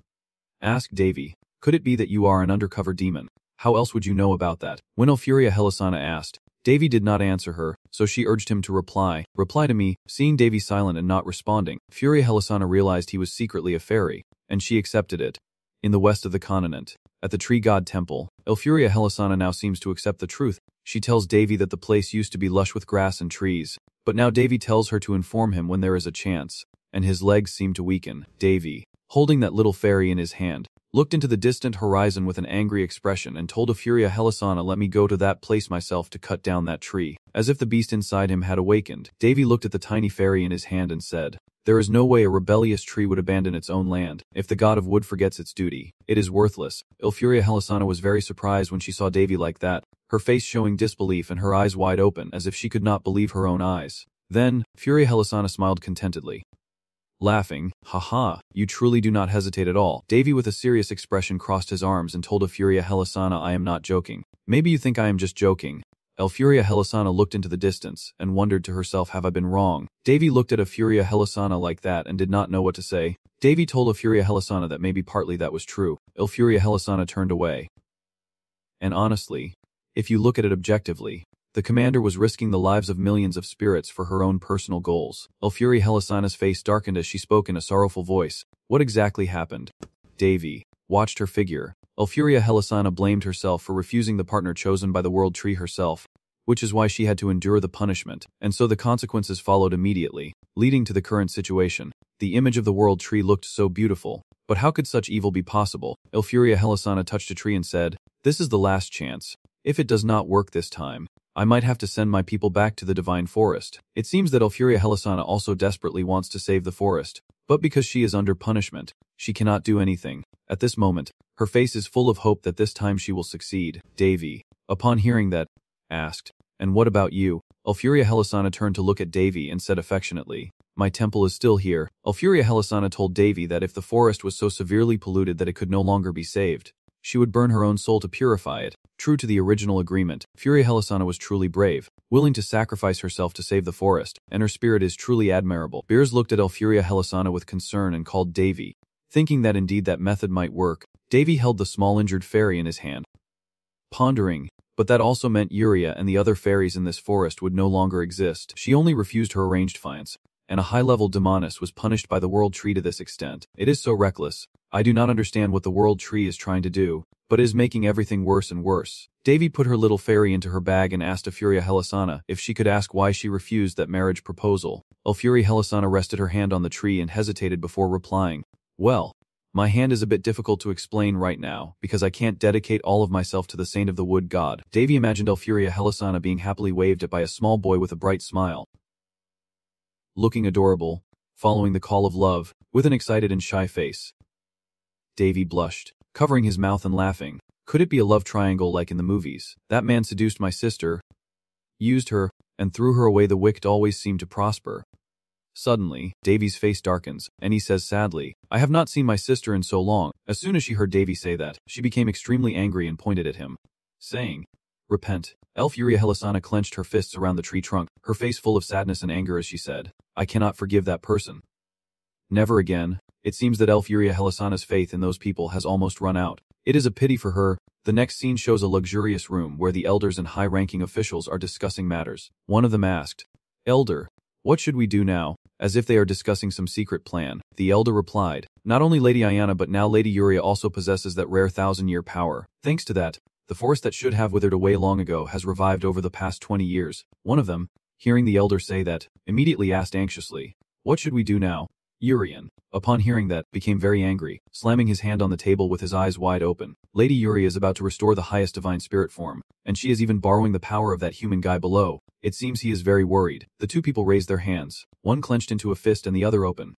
asked Davy, "Could it be that you are an undercover demon? How else would you know about that?" When Elfuria Helisana asked, Davy did not answer her, so she urged him to reply to me. Seeing Davy silent and not responding, Elfuria Helisana realized he was secretly a fairy, and she accepted it. In the west of the continent, at the tree god temple, Elfuria Helisana now seems to accept the truth. She tells Davy that the place used to be lush with grass and trees, but now Davy tells her to inform him when there is a chance, and his legs seem to weaken. Davy, holding that little fairy in his hand, looked into the distant horizon with an angry expression and told Elfuria Helisana, "Let me go to that place myself to cut down that tree." As if the beast inside him had awakened, Davy looked at the tiny fairy in his hand and said, "There is no way a rebellious tree would abandon its own land. If the god of wood forgets its duty, it is worthless." Elfuria Helisana was very surprised when she saw Davy like that, her face showing disbelief and her eyes wide open as if she could not believe her own eyes. Then, Elfuria Helisana smiled contentedly, laughing, "Haha, you truly do not hesitate at all." Davy with a serious expression crossed his arms and told Elfuria Helisana, "I am not joking. Maybe you think I am just joking." Elfuria Helisana looked into the distance and wondered to herself, "Have I been wrong?" Davy looked at Elfuria Helisana like that and did not know what to say. Davy told Elfuria Helisana that maybe partly that was true. Elfuria Helisana turned away. And honestly, if you look at it objectively, the commander was risking the lives of millions of spirits for her own personal goals. Elfuria Helisana's face darkened as she spoke in a sorrowful voice. What exactly happened? Davy watched her figure, Elfuria Helisana blamed herself for refusing the partner chosen by the world tree herself, which is why she had to endure the punishment, and so the consequences followed immediately, leading to the current situation. The image of the world tree looked so beautiful, but how could such evil be possible? Elfuria Helisana touched a tree and said, "This is the last chance. If it does not work this time, I might have to send my people back to the divine forest." It seems that Elfuria Helisana also desperately wants to save the forest, but because she is under punishment, she cannot do anything. At this moment, her face is full of hope that this time she will succeed. Davy, upon hearing that, asked, "And what about you?" Elfuria Helisana turned to look at Davy and said affectionately, "My temple is still here." Elfuria Helisana told Davy that if the forest was so severely polluted that it could no longer be saved, she would burn her own soul to purify it. True to the original agreement, Elfuria Helisana was truly brave, willing to sacrifice herself to save the forest, and her spirit is truly admirable. Beers looked at Elfuria Helisana with concern and called Davy. Thinking that indeed that method might work, Davy held the small injured fairy in his hand, pondering, but that also meant Yuria and the other fairies in this forest would no longer exist. She only refused her arranged fines, and a high-level demoness was punished by the world tree to this extent. It is so reckless. I do not understand what the world tree is trying to do, but is making everything worse and worse. Davy put her little fairy into her bag and asked Elfuria Helisana if she could ask why she refused that marriage proposal. Elfuria Helisana rested her hand on the tree and hesitated before replying, "Well, my hand is a bit difficult to explain right now, because I can't dedicate all of myself to the saint of the wood god." Davy imagined Elfuria Helisana being happily waved at by a small boy with a bright smile, looking adorable, following the call of love, with an excited and shy face. Davy blushed, covering his mouth and laughing. Could it be a love triangle like in the movies? That man seduced my sister, used her, and threw her away. The wicked always seem to prosper. Suddenly, Davy's face darkens, and he says sadly, "I have not seen my sister in so long." As soon as she heard Davy say that, she became extremely angry and pointed at him, saying, "Repent." Elfuria Helisana clenched her fists around the tree trunk, her face full of sadness and anger as she said, "I cannot forgive that person. Never again." It seems that Elfuria Helisana's faith in those people has almost run out. It is a pity for her. The next scene shows a luxurious room where the elders and high-ranking officials are discussing matters. One of them asked, "Elder, what should we do now?" As if they are discussing some secret plan. The elder replied, "Not only Lady Ayana but now Lady Yuria also possesses that rare 1,000-year power. Thanks to that, the forest that should have withered away long ago has revived over the past 20 years. One of them, hearing the elder say that, immediately asked anxiously, "What should we do now?" Urian, upon hearing that, became very angry, slamming his hand on the table with his eyes wide open. Lady Yuria is about to restore the highest divine spirit form, and she is even borrowing the power of that human guy below. It seems he is very worried. The two people raised their hands, one clenched into a fist and the other open,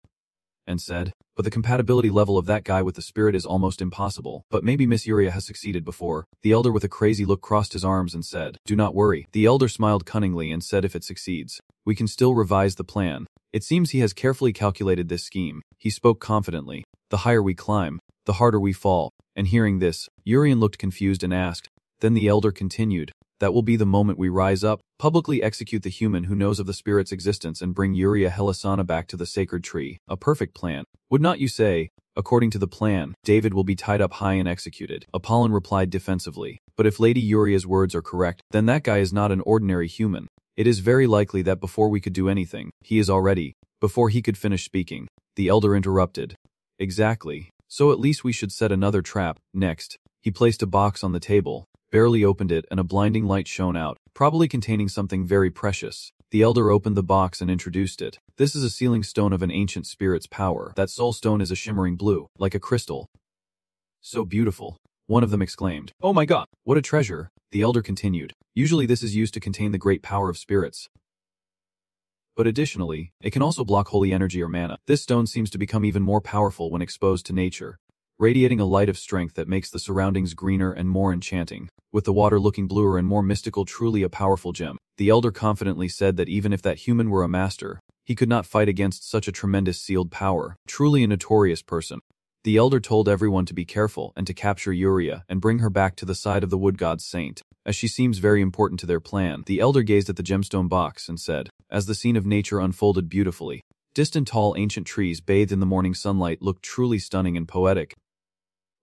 and said, "But the compatibility level of that guy with the spirit is almost impossible. But maybe Miss Yuria has succeeded before." The elder with a crazy look crossed his arms and said, "Do not worry." The elder smiled cunningly and said if it succeeds, we can still revise the plan. It seems he has carefully calculated this scheme. He spoke confidently. "The higher we climb, the harder we fall." And hearing this, Urian looked confused and asked. Then the elder continued, "That will be the moment we rise up, publicly execute the human who knows of the spirit's existence and bring Yuria Helisana back to the sacred tree. A perfect plan, would not you say?" "According to the plan, David will be tied up high and executed." Apollon replied defensively, "But if Lady Yuria's words are correct, then that guy is not an ordinary human. It is very likely that before we could do anything, he is already..." Before he could finish speaking, the elder interrupted. "Exactly. So at least we should set another trap." Next, he placed a box on the table, barely opened it and a blinding light shone out, probably containing something very precious. The elder opened the box and introduced it. This is a sealing stone of an ancient spirit's power. That soul stone is a shimmering blue, like a crystal. "So beautiful." One of them exclaimed. "Oh my god, what a treasure." The elder continued, "Usually this is used to contain the great power of spirits. But additionally, it can also block holy energy or mana. This stone seems to become even more powerful when exposed to nature, radiating a light of strength that makes the surroundings greener and more enchanting, with the water looking bluer and more mystical. Truly a powerful gem." The elder confidently said that even if that human were a master, he could not fight against such a tremendous sealed power. Truly a notorious person. The elder told everyone to be careful and to capture Yuria and bring her back to the side of the wood god's saint, as she seems very important to their plan. The elder gazed at the gemstone box and said, as the scene of nature unfolded beautifully, distant tall ancient trees bathed in the morning sunlight looked truly stunning and poetic.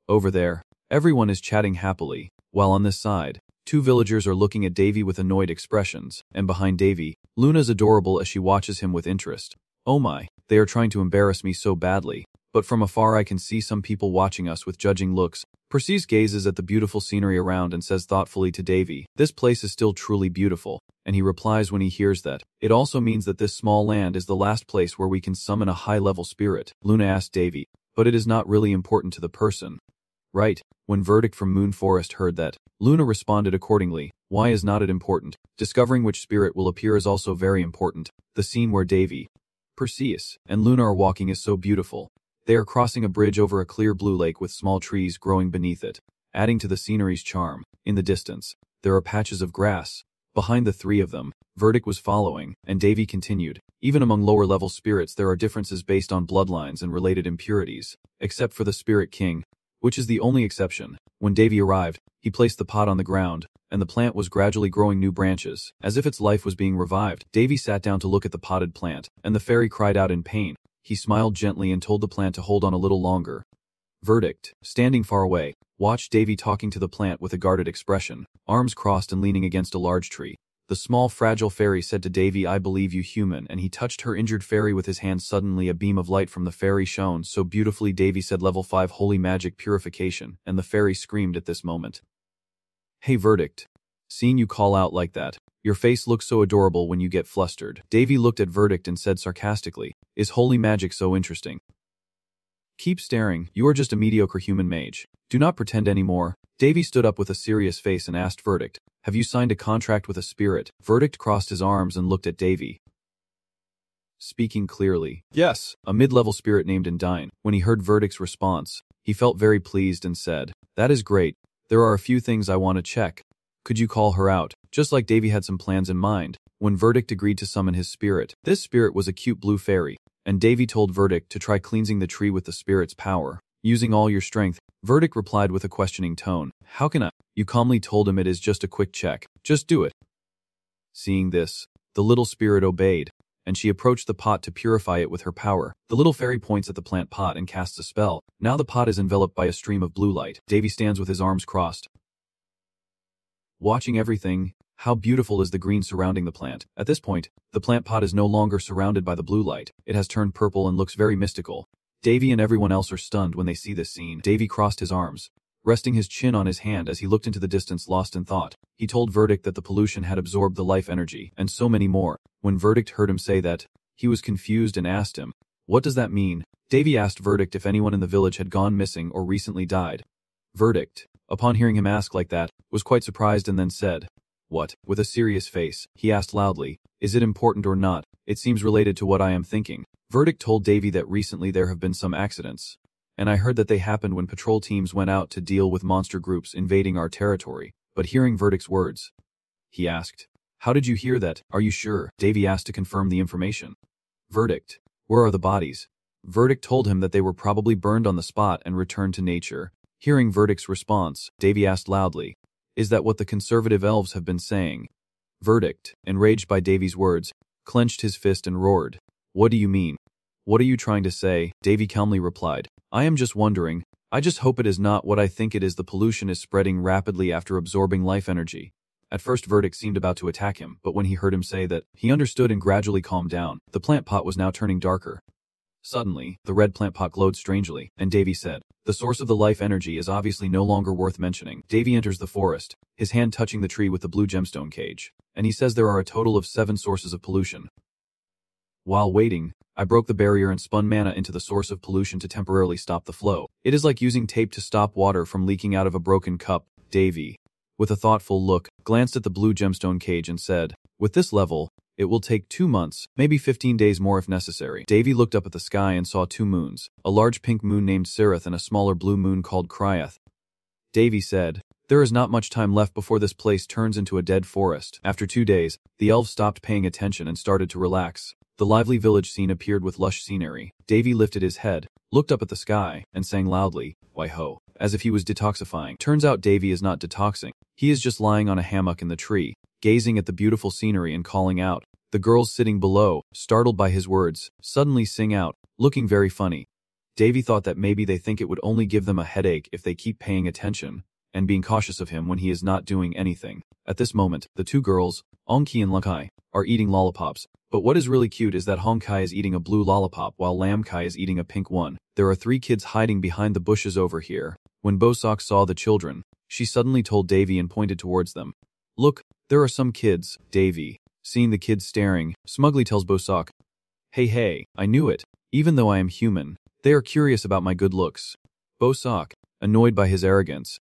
Over there, everyone is chatting happily, while on this side, two villagers are looking at Davy with annoyed expressions, and behind Davy, Luna's adorable as she watches him with interest. "Oh my, they are trying to embarrass me so badly." but from afar I can see some people watching us with judging looks. Perseus gazes at the beautiful scenery around and says thoughtfully to Davy, "This place is still truly beautiful," and he replies when he hears that, "It also means that this small land is the last place where we can summon a high-level spirit." Luna asked Davy, "But it is not really important to the person, right?" When Verdict from Moon Forest heard that, Luna responded accordingly, "Why is not it important? Discovering which spirit will appear is also very important. The scene where Davy, Perseus, and Luna are walking is so beautiful. They are crossing a bridge over a clear blue lake with small trees growing beneath it, adding to the scenery's charm. In the distance, there are patches of grass. Behind the three of them, Verdict was following, and Davy continued, "Even among lower-level spirits there are differences based on bloodlines and related impurities, except for the Spirit King, which is the only exception." When Davy arrived, he placed the pot on the ground, and the plant was gradually growing new branches, as if its life was being revived. Davy sat down to look at the potted plant, and the fairy cried out in pain. He smiled gently and told the plant to hold on a little longer. Verdict, standing far away, watched Davy talking to the plant with a guarded expression, arms crossed and leaning against a large tree. The small, fragile fairy said to Davy, "I believe you, human," and he touched her injured fairy with his hand. Suddenly a beam of light from the fairy shone so beautifully. Davy said, "Level 5 Holy Magic Purification," and the fairy screamed at this moment. "Hey Verdict. Seeing you call out like that, your face looks so adorable when you get flustered." Davy looked at Verdict and said sarcastically, "Is holy magic so interesting? Keep staring, you are just a mediocre human mage. Do not pretend anymore." Davy stood up with a serious face and asked Verdict, "Have you signed a contract with a spirit?" Verdict crossed his arms and looked at Davy, speaking clearly. "Yes, a mid-level spirit named Undine." When he heard Verdict's response, he felt very pleased and said, "That is great. There are a few things I want to check. Could you call her out?" Just like Davy had some plans in mind, when Verdict agreed to summon his spirit. This spirit was a cute blue fairy, and Davy told Verdict to try cleansing the tree with the spirit's power, using all your strength. Verdict replied with a questioning tone, "How can I?" You calmly told him it is just a quick check. Just do it. Seeing this, the little spirit obeyed, and she approached the pot to purify it with her power. The little fairy points at the plant pot and casts a spell. Now the pot is enveloped by a stream of blue light. Davy stands with his arms crossed, watching everything. How beautiful is the green surrounding the plant. At this point, the plant pot is no longer surrounded by the blue light. It has turned purple and looks very mystical. Davy and everyone else are stunned when they see this scene. Davy crossed his arms, resting his chin on his hand as he looked into the distance lost in thought. He told Verdict that the pollution had absorbed the life energy, and so many more. When Verdict heard him say that, he was confused and asked him, "What does that mean?" Davy asked Verdict if anyone in the village had gone missing or recently died. Verdict, upon hearing him ask like that, was quite surprised and then said, "What?" With a serious face, he asked loudly, "Is it important or not? It seems related to what I am thinking." Verdict told Davy that recently there have been some accidents, and I heard that they happened when patrol teams went out to deal with monster groups invading our territory. But hearing Verdict's words, he asked, "How did you hear that? Are you sure?" Davy asked to confirm the information. Verdict, "Where are the bodies?" Verdict told him that they were probably burned on the spot and returned to nature. Hearing Verdict's response, Davy asked loudly, "Is that what the conservative elves have been saying?" Verdict, enraged by Davy's words, clenched his fist and roared, "What do you mean? What are you trying to say?" Davy calmly replied, "I am just wondering. I just hope it is not what I think it is. The pollution is spreading rapidly after absorbing life energy." At first Verdict seemed about to attack him, but when he heard him say that, he understood and gradually calmed down. The plant pot was now turning darker. Suddenly, the red plant pot glowed strangely, and Davy said, "The source of the life energy is obviously no longer worth mentioning." Davy enters the forest, his hand touching the tree with the blue gemstone cage, and he says there are a total of 7 sources of pollution. While waiting, I broke the barrier and spun mana into the source of pollution to temporarily stop the flow. It is like using tape to stop water from leaking out of a broken cup. Davy, with a thoughtful look, glanced at the blue gemstone cage and said, "With this level, it will take 2 months, maybe 15 days more if necessary." Davy looked up at the sky and saw 2 moons, a large pink moon named Sirith and a smaller blue moon called Kryeth. Davy said, "There is not much time left before this place turns into a dead forest." After 2 days, the elves stopped paying attention and started to relax. The lively village scene appeared with lush scenery. Davy lifted his head, looked up at the sky, and sang loudly, "Why-ho," as if he was detoxifying. Turns out Davy is not detoxing. He is just lying on a hammock in the tree, gazing at the beautiful scenery and calling out. The girls sitting below, startled by his words, suddenly sing out, looking very funny. Davy thought that maybe they think it would only give them a headache if they keep paying attention and being cautious of him when he is not doing anything. At this moment, the 2 girls, Onki and Lukai, are eating lollipops. But what is really cute is that Honkai is eating a blue lollipop while Lam Kai is eating a pink one. There are 3 kids hiding behind the bushes over here. When Bosak saw the children, she suddenly told Davy and pointed towards them. Look, there are some kids. Davy, seeing the kids staring, smugly tells Bosak, Hey, I knew it. Even though I am human, they are curious about my good looks. Bosak, annoyed by his arrogance,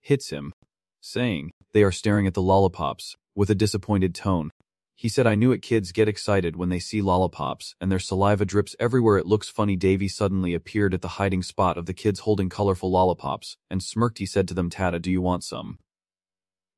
hits him, saying, they are staring at the lollipops, with a disappointed tone. He said, I knew it. Kids get excited when they see lollipops, and their saliva drips everywhere. It looks funny. Davy suddenly appeared at the hiding spot of the kids holding colorful lollipops, and smirked. He said to them, Tata, do you want some?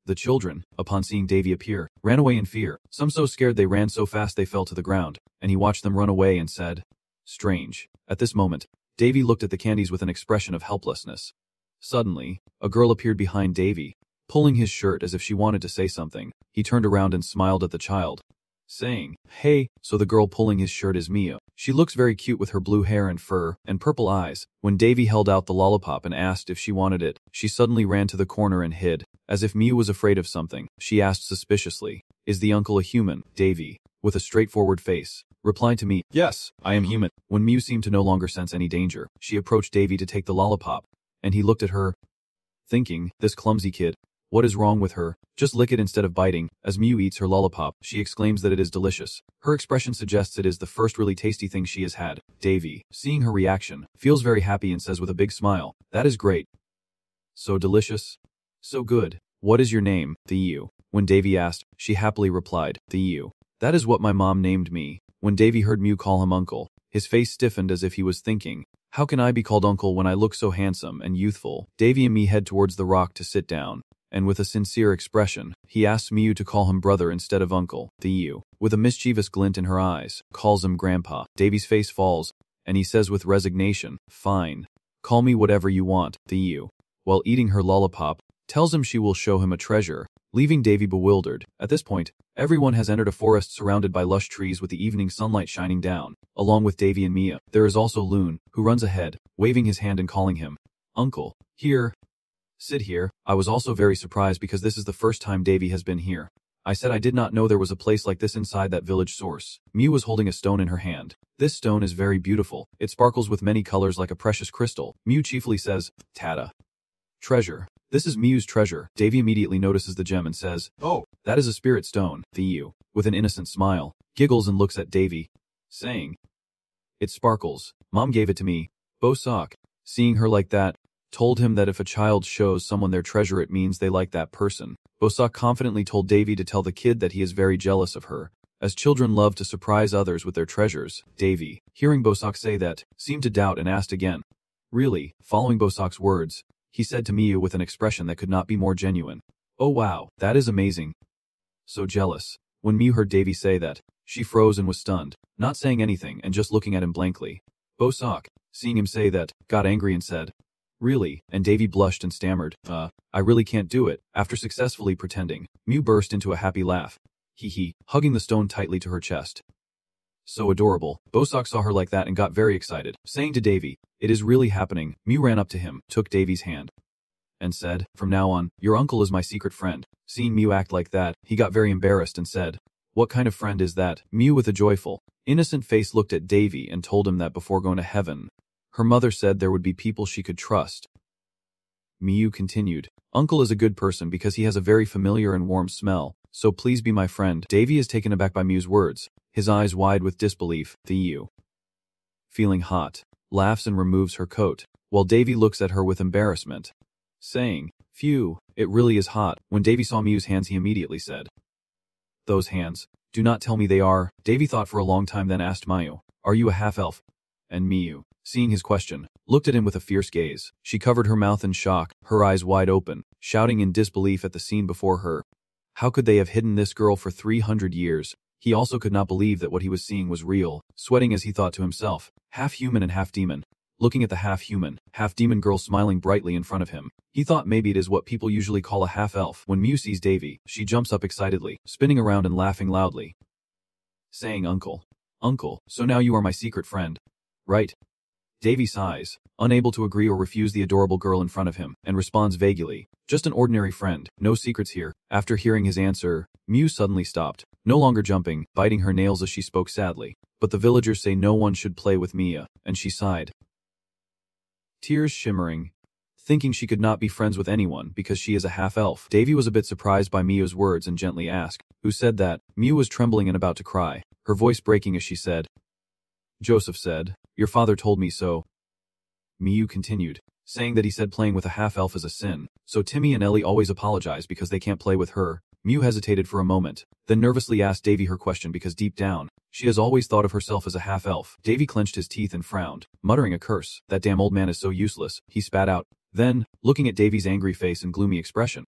The children, upon seeing Davy appear, ran away in fear. Some so scared they ran so fast they fell to the ground, and he watched them run away and said, Strange. At this moment, Davy looked at the candies with an expression of helplessness. Suddenly, a girl appeared behind Davy, pulling his shirt as if she wanted to say something. He turned around and smiled at the child, saying, Hey, so the girl pulling his shirt is Mia. She looks very cute with her blue hair and fur, and purple eyes. When Davy held out the lollipop and asked if she wanted it, she suddenly ran to the corner and hid, as if Mia was afraid of something. She asked suspiciously, Is the uncle a human? Davy, with a straightforward face, replied to me, Yes, I am human. When Mew seemed to no longer sense any danger, she approached Davy to take the lollipop, and he looked at her, thinking, this clumsy kid, what is wrong with her? Just lick it instead of biting. As Mew eats her lollipop, she exclaims that it is delicious. Her expression suggests it is the first really tasty thing she has had. Davy, seeing her reaction, feels very happy and says with a big smile, That is great. So delicious. So good. What is your name? The EU. When Davy asked, she happily replied, The EU. That is what my mom named me. When Davy heard Mew call him uncle, his face stiffened as if he was thinking, How can I be called uncle when I look so handsome and youthful? Davy and me head towards the rock to sit down, and with a sincere expression, he asks Mew to call him brother instead of uncle. The EU, with a mischievous glint in her eyes, calls him grandpa. Davy's face falls, and he says with resignation, Fine. Call me whatever you want. The EU, while eating her lollipop, tells him she will show him a treasure, leaving Davy bewildered. At this point, everyone has entered a forest surrounded by lush trees with the evening sunlight shining down. Along with Davy and Mia, there is also Loon, who runs ahead, waving his hand and calling him, Uncle. Here. Sit here. I was also very surprised because this is the first time Davy has been here. I said I did not know there was a place like this inside that village source. Mew was holding a stone in her hand. This stone is very beautiful. It sparkles with many colors like a precious crystal. Mew chiefly says, Tata. Treasure. This is Mew's treasure. Davy immediately notices the gem and says, Oh, that is a spirit stone. The EU, with an innocent smile, giggles and looks at Davy, saying, It sparkles. Mom gave it to me. Bosak, seeing her like that, told him that if a child shows someone their treasure it means they like that person. Bosak confidently told Davy to tell the kid that he is very jealous of her, as children love to surprise others with their treasures. Davy, hearing Bosak say that, seemed to doubt and asked again. Really, following Bosak's words, he said to Mew with an expression that could not be more genuine. Oh wow, that is amazing. So jealous. When Mew heard Davy say that, she froze and was stunned, not saying anything and just looking at him blankly. Bosak, seeing him say that, got angry and said, Really? And Davy blushed and stammered, I really can't do it. After successfully pretending, Mew burst into a happy laugh. Hee, hugging the stone tightly to her chest. So adorable. Bosak saw her like that and got very excited, saying to Davy, It is really happening. Mew ran up to him, took Davy's hand, and said, From now on, your uncle is my secret friend. Seeing Mew act like that, he got very embarrassed and said, What kind of friend is that? Mew with a joyful, innocent face looked at Davy and told him that before going to heaven, her mother said there would be people she could trust. Mew continued, Uncle is a good person because he has a very familiar and warm smell, so please be my friend. Davy is taken aback by Mew's words, his eyes wide with disbelief. The EU, feeling hot, laughs and removes her coat, while Davy looks at her with embarrassment, saying, Phew, it really is hot. When Davy saw Mew's hands he immediately said, Those hands, do not tell me they are. Davy thought for a long time then asked Mew, Are you a half-elf? And Mew, seeing his question, looked at him with a fierce gaze. She covered her mouth in shock, her eyes wide open, shouting in disbelief at the scene before her. How could they have hidden this girl for 300 years? He also could not believe that what he was seeing was real, sweating as he thought to himself, half human and half demon. Looking at the half-human, half-demon girl smiling brightly in front of him, he thought maybe it is what people usually call a half-elf. When Mew sees Davy, she jumps up excitedly, spinning around and laughing loudly, saying, Uncle, so now you are my secret friend, right? Davy sighs, unable to agree or refuse the adorable girl in front of him, and responds vaguely, Just an ordinary friend, no secrets here. After hearing his answer, Mew suddenly stopped, no longer jumping, biting her nails as she spoke sadly. But the villagers say no one should play with Mia, and she sighed. Tears shimmering, thinking she could not be friends with anyone because she is a half-elf. Davy was a bit surprised by Mia's words and gently asked, "Who said that?" Mia was trembling and about to cry, her voice breaking as she said, "Joseph said, your father told me so." Miu continued, saying that he said playing with a half-elf is a sin, so Timmy and Ellie always apologize because they can't play with her. Miu hesitated for a moment, then nervously asked Davy her question because deep down, she has always thought of herself as a half-elf. Davy clenched his teeth and frowned, muttering a curse. That damn old man is so useless, he spat out. Then, looking at Davy's angry face and gloomy expression,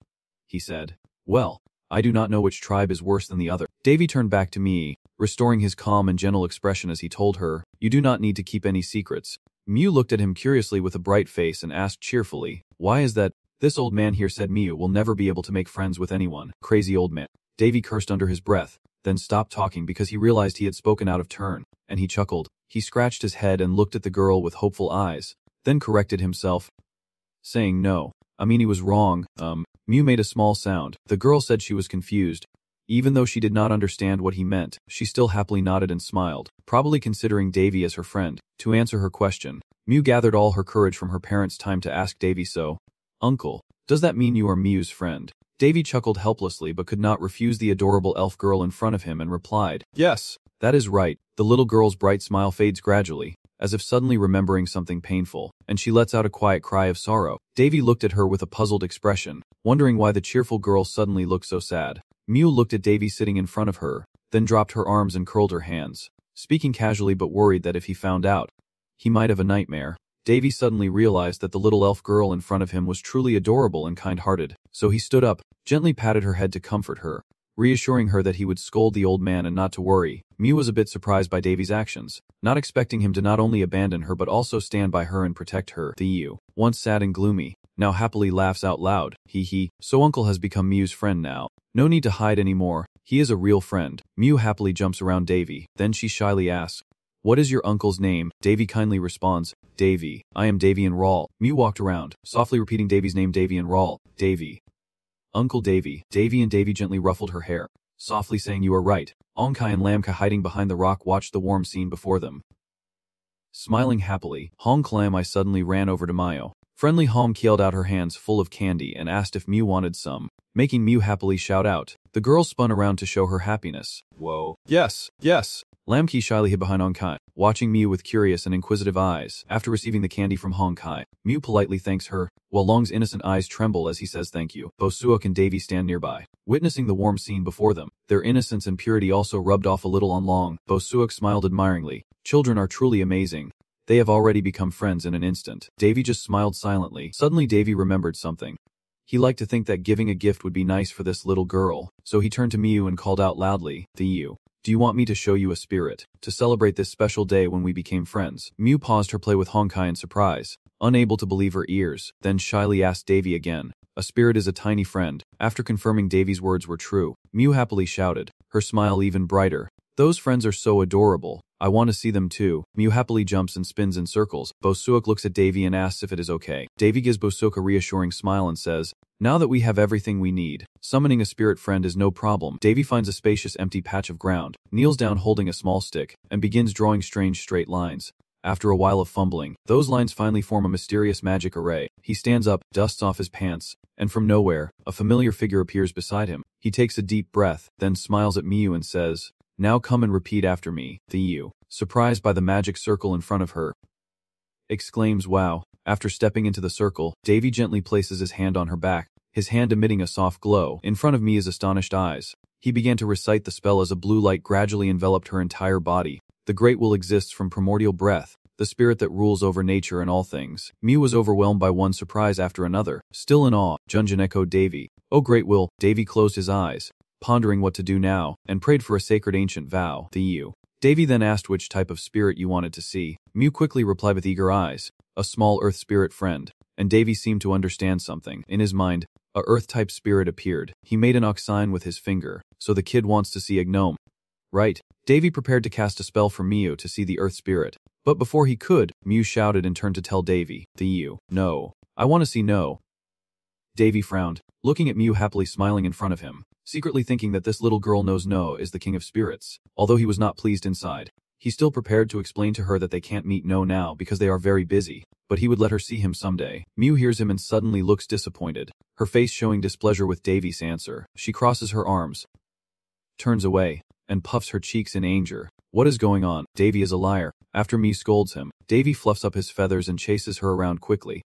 he said, "Well, I do not know which tribe is worse than the other." Davy turned back to me, restoring his calm and gentle expression as he told her, "You do not need to keep any secrets." Miu looked at him curiously with a bright face and asked cheerfully, "Why is that?" "This old man here said Miu will never be able to make friends with anyone." Crazy old man. Davy cursed under his breath, then stopped talking because he realized he had spoken out of turn, and he chuckled. He scratched his head and looked at the girl with hopeful eyes, then corrected himself, saying no. I mean he was wrong, Miu made a small sound. The girl said she was confused. Even though she did not understand what he meant, she still happily nodded and smiled, probably considering Davy as her friend. To answer her question, Miu gathered all her courage from her parents' time to ask Davy, "So, Uncle, does that mean you are Miu's friend?" Davy chuckled helplessly but could not refuse the adorable elf girl in front of him and replied, "Yes, that is right." The little girl's bright smile fades gradually, as if suddenly remembering something painful, and she lets out a quiet cry of sorrow. Davy looked at her with a puzzled expression, wondering why the cheerful girl suddenly looked so sad. Miu looked at Davy sitting in front of her, then dropped her arms and curled her hands, speaking casually but worried that if he found out, he might have a nightmare. Davy suddenly realized that the little elf girl in front of him was truly adorable and kind-hearted, so he stood up, gently patted her head to comfort her, reassuring her that he would scold the old man and not to worry. Miu was a bit surprised by Davy's actions, not expecting him to not only abandon her but also stand by her and protect her. The Miu, once sad and gloomy, now happily laughs out loud. He. So Uncle has become Miu's friend now. No need to hide anymore. He is a real friend. Miu happily jumps around Davy, then she shyly asks, "What is your uncle's name?" Davy kindly responds, "Davy. I am Davy Enroll." Miu walked around, softly repeating Davy's name, Davy Enroll. "Davy. Uncle Davy." Davy and Davy gently ruffled her hair, softly saying, "You are right." Hongkai and Lamka hiding behind the rock watched the warm scene before them. Smiling happily, Hong Klamai suddenly ran over to Mio. Friendly Hong held out her hands full of candy and asked if Miu wanted some, making Miu happily shout out. The girl spun around to show her happiness. "Whoa. Yes. Lamki shyly hid behind Hongkai, watching Miu with curious and inquisitive eyes. After receiving the candy from Hongkai, Miu politely thanks her, while Long's innocent eyes tremble as he says thank you. Bosuok and Davy stand nearby, witnessing the warm scene before them. Their innocence and purity also rubbed off a little on Long. Bosuok smiled admiringly. Children are truly amazing. They have already become friends in an instant. Davy just smiled silently. Suddenly Davy remembered something. He liked to think that giving a gift would be nice for this little girl, so he turned to Miu and called out loudly, "Miu, do you want me to show you a spirit, to celebrate this special day when we became friends?" Miu paused her play with Hongkai in surprise, unable to believe her ears, then shyly asked Davy again. "A spirit is a tiny friend." After confirming Davy's words were true, Miu happily shouted, her smile even brighter, "Those friends are so adorable. I want to see them too." Miu happily jumps and spins in circles. Bosuok looks at Davy and asks if it is okay. Davy gives Bosuok a reassuring smile and says, "Now that we have everything we need, summoning a spirit friend is no problem." Davy finds a spacious empty patch of ground, kneels down holding a small stick, and begins drawing strange straight lines. After a while of fumbling, those lines finally form a mysterious magic array. He stands up, dusts off his pants, and from nowhere, a familiar figure appears beside him. He takes a deep breath, then smiles at Miu and says, "Now come and repeat after me." Miu, surprised by the magic circle in front of her, exclaims, "Wow." After stepping into the circle, Davy gently places his hand on her back, his hand emitting a soft glow. In front of Miu's astonished eyes, he began to recite the spell as a blue light gradually enveloped her entire body. The Great Will exists from primordial breath, the spirit that rules over nature and all things. Miu was overwhelmed by one surprise after another. Still in awe, Junjin echoed Davy. "Oh Great Will." Davy closed his eyes, pondering what to do now, and prayed for a sacred ancient vow. Miu. Davy then asked which type of spirit you wanted to see. Miu quickly replied with eager eyes, "A small earth spirit friend." And Davy seemed to understand something. In his mind, a earth-type spirit appeared. He made an ox sign with his finger, so the kid wants to see a gnome. Right. Davy prepared to cast a spell for Miu to see the earth spirit. But before he could, Miu shouted and turned to tell Davy, "Miu, no. I want to see no." Davy frowned, looking at Miu happily smiling in front of him. secretly thinking that this little girl knows No is the king of spirits. Although he was not pleased inside, he still prepared to explain to her that they can't meet No now because they are very busy, but he would let her see him someday. Miu hears him and suddenly looks disappointed, her face showing displeasure with Davy's answer. She crosses her arms, turns away, and puffs her cheeks in anger. What is going on? Davy is a liar. After Miu scolds him, Davy fluffs up his feathers and chases her around quickly.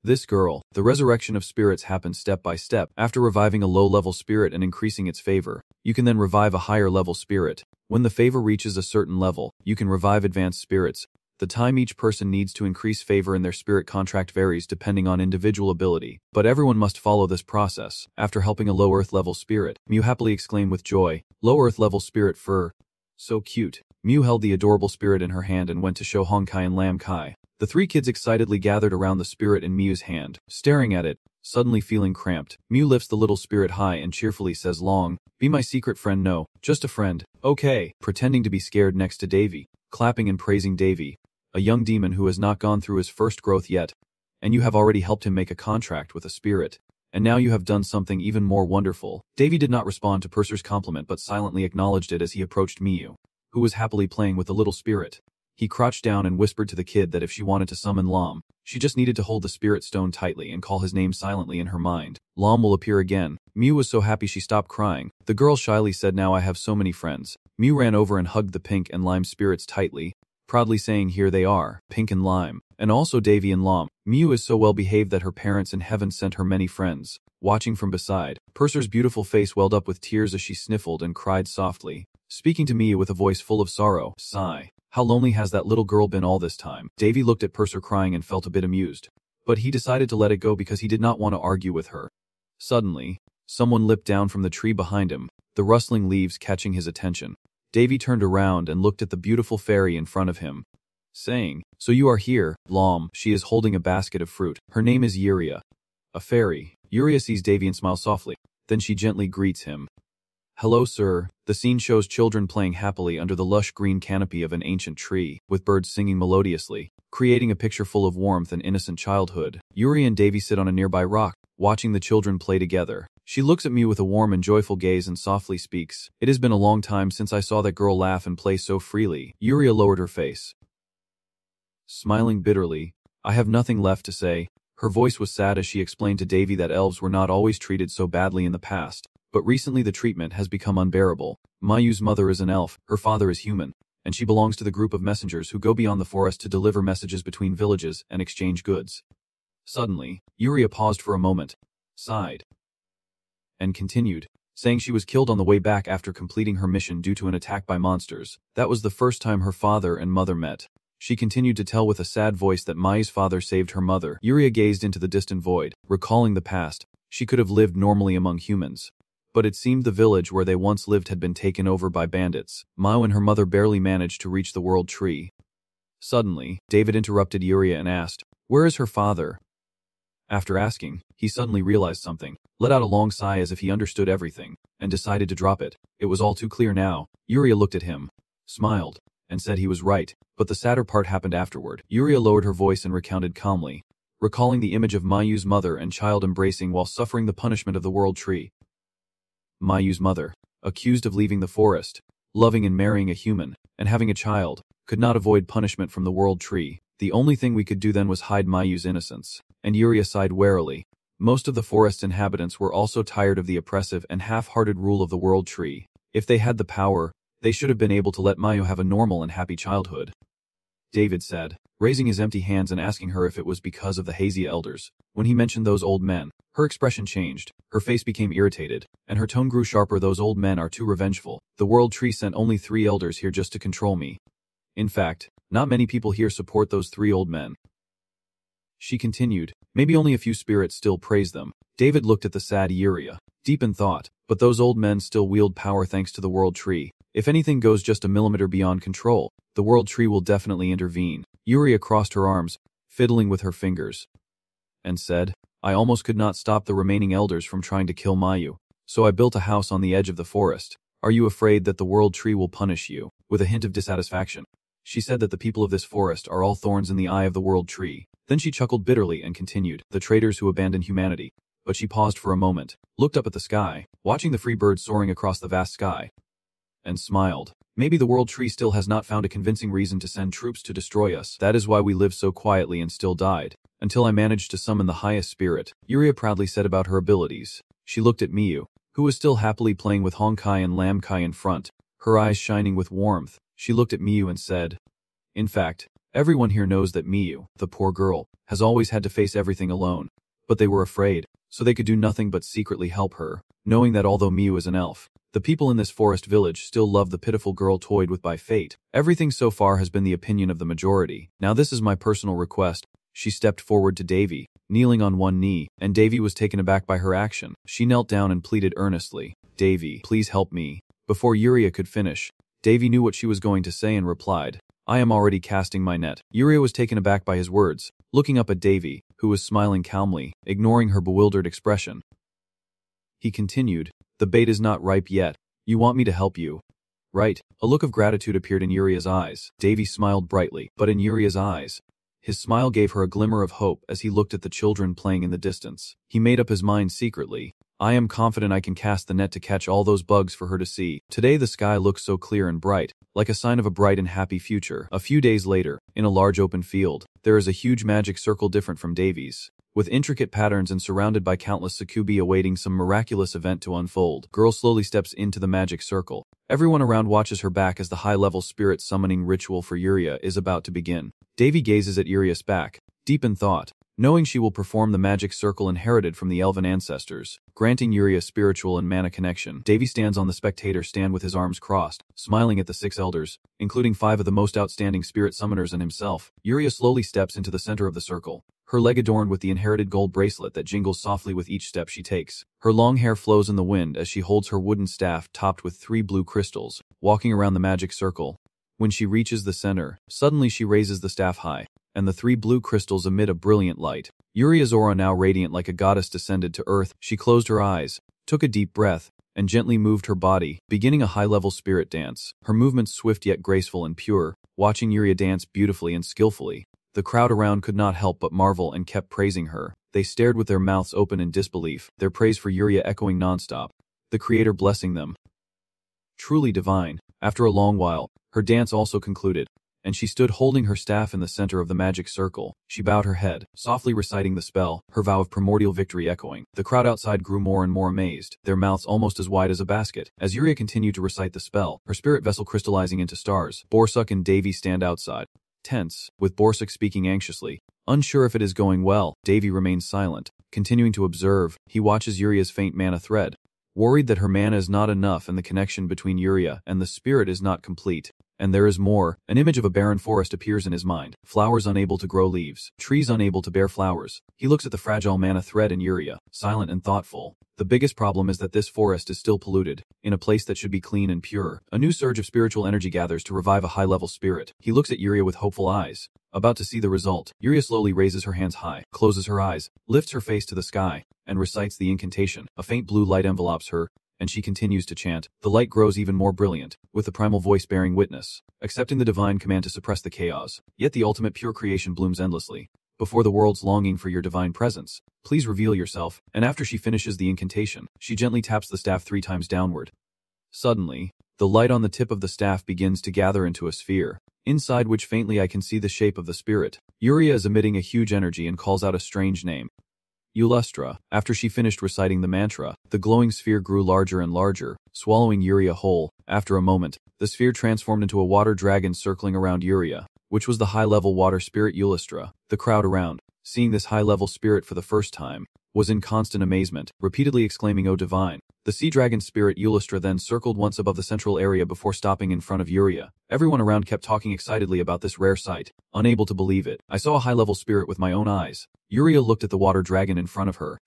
This girl. The resurrection of spirits happens step by step. After reviving a low-level spirit and increasing its favor, you can then revive a higher-level spirit. When the favor reaches a certain level, you can revive advanced spirits. The time each person needs to increase favor in their spirit contract varies depending on individual ability, but everyone must follow this process. After helping a low earth level spirit, Miu happily exclaimed with joy, "Low earth level spirit fur. So cute." Miu held the adorable spirit in her hand and went to show Hongkai and Lam Kai. The three kids excitedly gathered around the spirit in Miu's hand, staring at it, suddenly feeling cramped. Miu lifts the little spirit high and cheerfully says, "Long, be my secret friend." "No, just a friend." "Okay," pretending to be scared next to Davy, clapping and praising Davy, a young demon who has not gone through his first growth yet, and you have already helped him make a contract with a spirit. And now you have done something even more wonderful. Davy did not respond to Purser's compliment but silently acknowledged it as he approached Miu, who was happily playing with the little spirit. He crouched down and whispered to the kid that if she wanted to summon Lam, she just needed to hold the spirit stone tightly and call his name silently in her mind. Lam will appear again. Miu was so happy she stopped crying. The girl shyly said, "Now I have so many friends." Miu ran over and hugged the pink and lime spirits tightly, proudly saying, "Here they are, Pink and Lime, and also Davy and Lam." Miu is so well behaved that her parents in heaven sent her many friends. Watching from beside, Purser's beautiful face welled up with tears as she sniffled and cried softly, speaking to Miu with a voice full of sorrow. Sigh. How lonely has that little girl been all this time? Davy looked at Purser crying and felt a bit amused, but he decided to let it go because he did not want to argue with her. Suddenly, someone leapt down from the tree behind him, the rustling leaves catching his attention. Davy turned around and looked at the beautiful fairy in front of him, saying, "So you are here, Lam." She is holding a basket of fruit. Her name is Yuria, a fairy. Yuria sees Davy and smiles softly. Then she gently greets him. "Hello, sir." The scene shows children playing happily under the lush green canopy of an ancient tree, with birds singing melodiously, creating a picture full of warmth and innocent childhood. Yuri and Davy sit on a nearby rock, watching the children play together. She looks at me with a warm and joyful gaze and softly speaks. "It has been a long time since I saw that girl laugh and play so freely." Yuria lowered her face, smiling bitterly. "I have nothing left to say." Her voice was sad as she explained to Davy that elves were not always treated so badly in the past, but recently the treatment has become unbearable. Mayu's mother is an elf, her father is human, and she belongs to the group of messengers who go beyond the forest to deliver messages between villages and exchange goods. Suddenly, Yuria paused for a moment, sighed, and continued, saying she was killed on the way back after completing her mission due to an attack by monsters. That was the first time her father and mother met. She continued to tell with a sad voice that Mai's father saved her mother. Yuria gazed into the distant void, recalling the past. She could have lived normally among humans, but it seemed the village where they once lived had been taken over by bandits. Mao and her mother barely managed to reach the world tree. Suddenly, David interrupted Yuria and asked, "Where is her father?" After asking, he suddenly realized something, let out a long sigh as if he understood everything, and decided to drop it. It was all too clear now. Yuria looked at him, smiled, and said he was right, but the sadder part happened afterward. Yuria lowered her voice and recounted calmly, recalling the image of Mayu's mother and child embracing while suffering the punishment of the world tree. Mayu's mother, accused of leaving the forest, loving and marrying a human, and having a child, could not avoid punishment from the world tree. The only thing we could do then was hide Mayu's innocence, and Yuria sighed warily. Most of the forest's inhabitants were also tired of the oppressive and half-hearted rule of the world tree. If they had the power, they should have been able to let Mayu have a normal and happy childhood. David said, raising his empty hands and asking her if it was because of the hazy elders. When he mentioned those old men, her expression changed, her face became irritated, and her tone grew sharper. "Those old men are too revengeful. The world tree sent only 3 elders here just to control me. In fact, not many people here support those 3 old men." She continued, "Maybe only a few spirits still praise them." David looked at the sad Yuria, deep in thought, but those old men still wield power thanks to the world tree. If anything goes just a millimeter beyond control, the world tree will definitely intervene. Yuria crossed her arms, fiddling with her fingers, and said, "I almost could not stop the remaining elders from trying to kill Mayu, so I built a house on the edge of the forest. Are you afraid that the world tree will punish you?" With a hint of dissatisfaction, she said that the people of this forest are all thorns in the eye of the world tree. Then she chuckled bitterly and continued, "The traitors who abandon humanity. but she paused for a moment, looked up at the sky, watching the free birds soaring across the vast sky, and smiled. Maybe the world tree still has not found a convincing reason to send troops to destroy us. That is why we live so quietly and still died. Until I managed to summon the highest spirit, Yuria proudly said about her abilities. She looked at Miyu, who was still happily playing with Honkai and Lamkai in front, her eyes shining with warmth. She looked at Miyu and said, "In fact, everyone here knows that Miyu, the poor girl, has always had to face everything alone. But they were afraid, so they could do nothing but secretly help her, knowing that although Miyu is an elf, the people in this forest village still love the pitiful girl toyed with by fate. Everything so far has been the opinion of the majority. Now this is my personal request." She stepped forward to Davy, kneeling on one knee, and Davy was taken aback by her action. She knelt down and pleaded earnestly, "Davy, please help me." Before Yuria could finish, Davy knew what she was going to say and replied, "I am already casting my net." Yuria was taken aback by his words, looking up at Davy, who was smiling calmly, ignoring her bewildered expression. He continued, "The bait is not ripe yet. You want me to help you, right?" A look of gratitude appeared in Yuria's eyes. Davy smiled brightly, but in Yuria's eyes, his smile gave her a glimmer of hope as he looked at the children playing in the distance. He made up his mind secretly. "I am confident I can cast the net to catch all those bugs for her to see." Today the sky looks so clear and bright, like a sign of a bright and happy future. A few days later, in a large open field, there is a huge magic circle different from Davy's, with intricate patterns and surrounded by countless succubi awaiting some miraculous event to unfold. Girl slowly steps into the magic circle. Everyone around watches her back as the high-level spirit summoning ritual for Yuria is about to begin. Davy gazes at Yuria's back, deep in thought, knowing she will perform the magic circle inherited from the elven ancestors, granting Yuria spiritual and mana connection. Davy stands on the spectator stand with his arms crossed, smiling at the 6 elders, including 5 of the most outstanding spirit summoners and himself. Yuria slowly steps into the center of the circle, her leg adorned with the inherited gold bracelet that jingles softly with each step she takes. Her long hair flows in the wind as she holds her wooden staff topped with 3 blue crystals, walking around the magic circle. When she reaches the center, suddenly she raises the staff high, and the 3 blue crystals emit a brilliant light. Yuria's aura, now radiant like a goddess, descended to earth. She closed her eyes, took a deep breath, and gently moved her body, beginning a high-level spirit dance. Her movements swift yet graceful and pure, watching Yuria dance beautifully and skillfully. The crowd around could not help but marvel and kept praising her. They stared with their mouths open in disbelief, their praise for Yuria echoing nonstop, the creator blessing them. Truly divine. After a long while, her dance also concluded, and she stood holding her staff in the center of the magic circle. She bowed her head, softly reciting the spell, her vow of primordial victory echoing. The crowd outside grew more and more amazed, their mouths almost as wide as a basket. As Yuria continued to recite the spell, her spirit vessel crystallizing into stars, Borsuk and Davy stand outside, tense, with Borsuk speaking anxiously. Unsure if it is going well, Davy remains silent, continuing to observe. He watches Yuria's faint mana thread, worried that her mana is not enough and the connection between Yuria and the spirit is not complete. And there is more. An image of a barren forest appears in his mind. Flowers unable to grow leaves. Trees unable to bear flowers. He looks at the fragile mana thread in Yuria, silent and thoughtful. The biggest problem is that this forest is still polluted, in a place that should be clean and pure. A new surge of spiritual energy gathers to revive a high-level spirit. He looks at Yuria with hopeful eyes, about to see the result. Yuria slowly raises her hands high, closes her eyes, lifts her face to the sky, and recites the incantation. A faint blue light envelopes her, and she continues to chant. The light grows even more brilliant, with the primal voice bearing witness, accepting the divine command to suppress the chaos. Yet the ultimate pure creation blooms endlessly. Before the world's longing for your divine presence, please reveal yourself. And after she finishes the incantation, she gently taps the staff 3 times downward. Suddenly, the light on the tip of the staff begins to gather into a sphere, inside which faintly I can see the shape of the spirit. Yuria is emitting a huge energy and calls out a strange name. Eulustra. After she finished reciting the mantra, the glowing sphere grew larger and larger, swallowing Yuria whole. After a moment, the sphere transformed into a water dragon circling around Yuria, which was the high-level water spirit Eulustra. The crowd around, seeing this high-level spirit for the first time, was in constant amazement, repeatedly exclaiming, "O divine!" The sea dragon spirit Eulustra then circled once above the central area before stopping in front of Yuria. Everyone around kept talking excitedly about this rare sight, unable to believe it. I saw a high-level spirit with my own eyes. Yuria looked at the water dragon in front of her,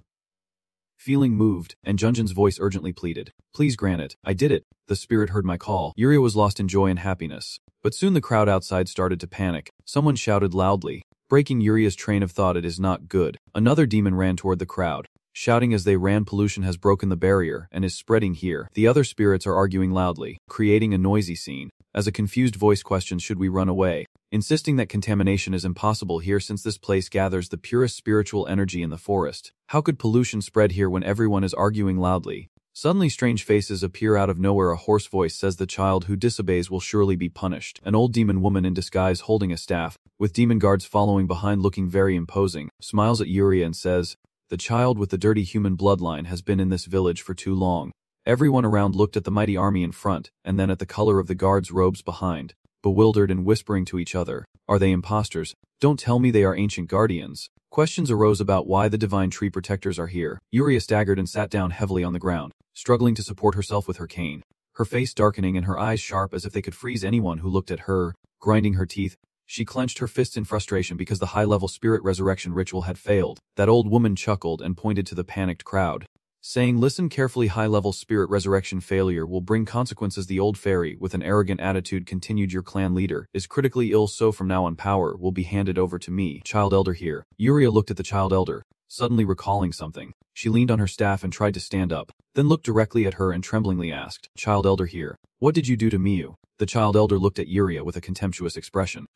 feeling moved, and Junjin's voice urgently pleaded, "Please grant it." I did it. The spirit heard my call. Yuria was lost in joy and happiness. But soon the crowd outside started to panic. Someone shouted loudly, breaking Yuria's train of thought, "It is not good." Another demon ran toward the crowd, shouting as they ran, "Pollution has broken the barrier and is spreading here." The other spirits are arguing loudly, creating a noisy scene. as a confused voice questions should we run away, insisting that contamination is impossible here since this place gathers the purest spiritual energy in the forest. How could pollution spread here when everyone is arguing loudly? Suddenly strange faces appear out of nowhere. A hoarse voice says the child who disobeys will surely be punished. An old demon woman in disguise holding a staff, with demon guards following behind looking very imposing, smiles at Yuria and says, "The child with the dirty human bloodline has been in this village for too long." Everyone around looked at the mighty army in front, and then at the color of the guards' robes behind, bewildered and whispering to each other, "Are they imposters? Don't tell me they are ancient guardians." Questions arose about why the divine tree protectors are here. Yuria staggered and sat down heavily on the ground, struggling to support herself with her cane, her face darkening and her eyes sharp as if they could freeze anyone who looked at her. Grinding her teeth, she clenched her fists in frustration because the high-level spirit resurrection ritual had failed. That old woman chuckled and pointed to the panicked crowd, saying, "Listen carefully, high-level spirit resurrection failure will bring consequences." The old fairy, with an arrogant attitude, continued, "Your clan leader is critically ill, so from now on power will be handed over to me." Child elder here. Yuria looked at the child elder, suddenly recalling something. She leaned on her staff and tried to stand up, then looked directly at her and tremblingly asked, "Child elder here, what did you do to Miyu?" The child elder looked at Yuria with a contemptuous expression,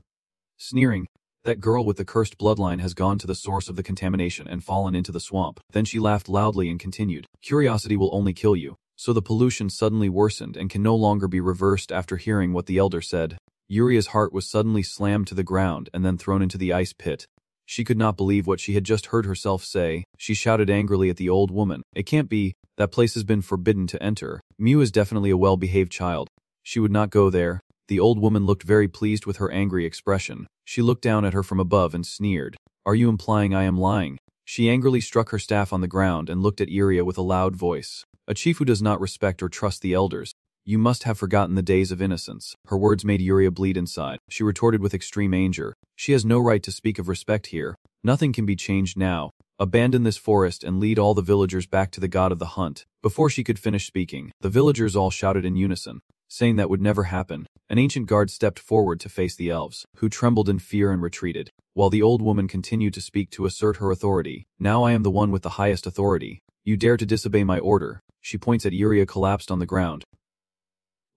sneering, "That girl with the cursed bloodline has gone to the source of the contamination and fallen into the swamp." Then she laughed loudly and continued, "Curiosity will only kill you." So the pollution suddenly worsened and can no longer be reversed. After hearing what the elder said, Yuria's heart was suddenly slammed to the ground and then thrown into the ice pit. She could not believe what she had just heard herself say. She shouted angrily at the old woman, "It can't be, that place has been forbidden to enter. Miyu is definitely a well-behaved child. She would not go there." The old woman looked very pleased with her angry expression. She looked down at her from above and sneered, "Are you implying I am lying?" She angrily struck her staff on the ground and looked at Yuria with a loud voice. "A chief who does not respect or trust the elders. You must have forgotten the days of innocence." Her words made Yuria bleed inside. She retorted with extreme anger, "She has no right to speak of respect here. Nothing can be changed now. Abandon this forest and lead all the villagers back to the god of the hunt." Before she could finish speaking, the villagers all shouted in unison, saying that would never happen. An ancient guard stepped forward to face the elves, who trembled in fear and retreated, while the old woman continued to speak to assert her authority. "Now I am the one with the highest authority. You dare to disobey my order." She points at Yuria collapsed on the ground,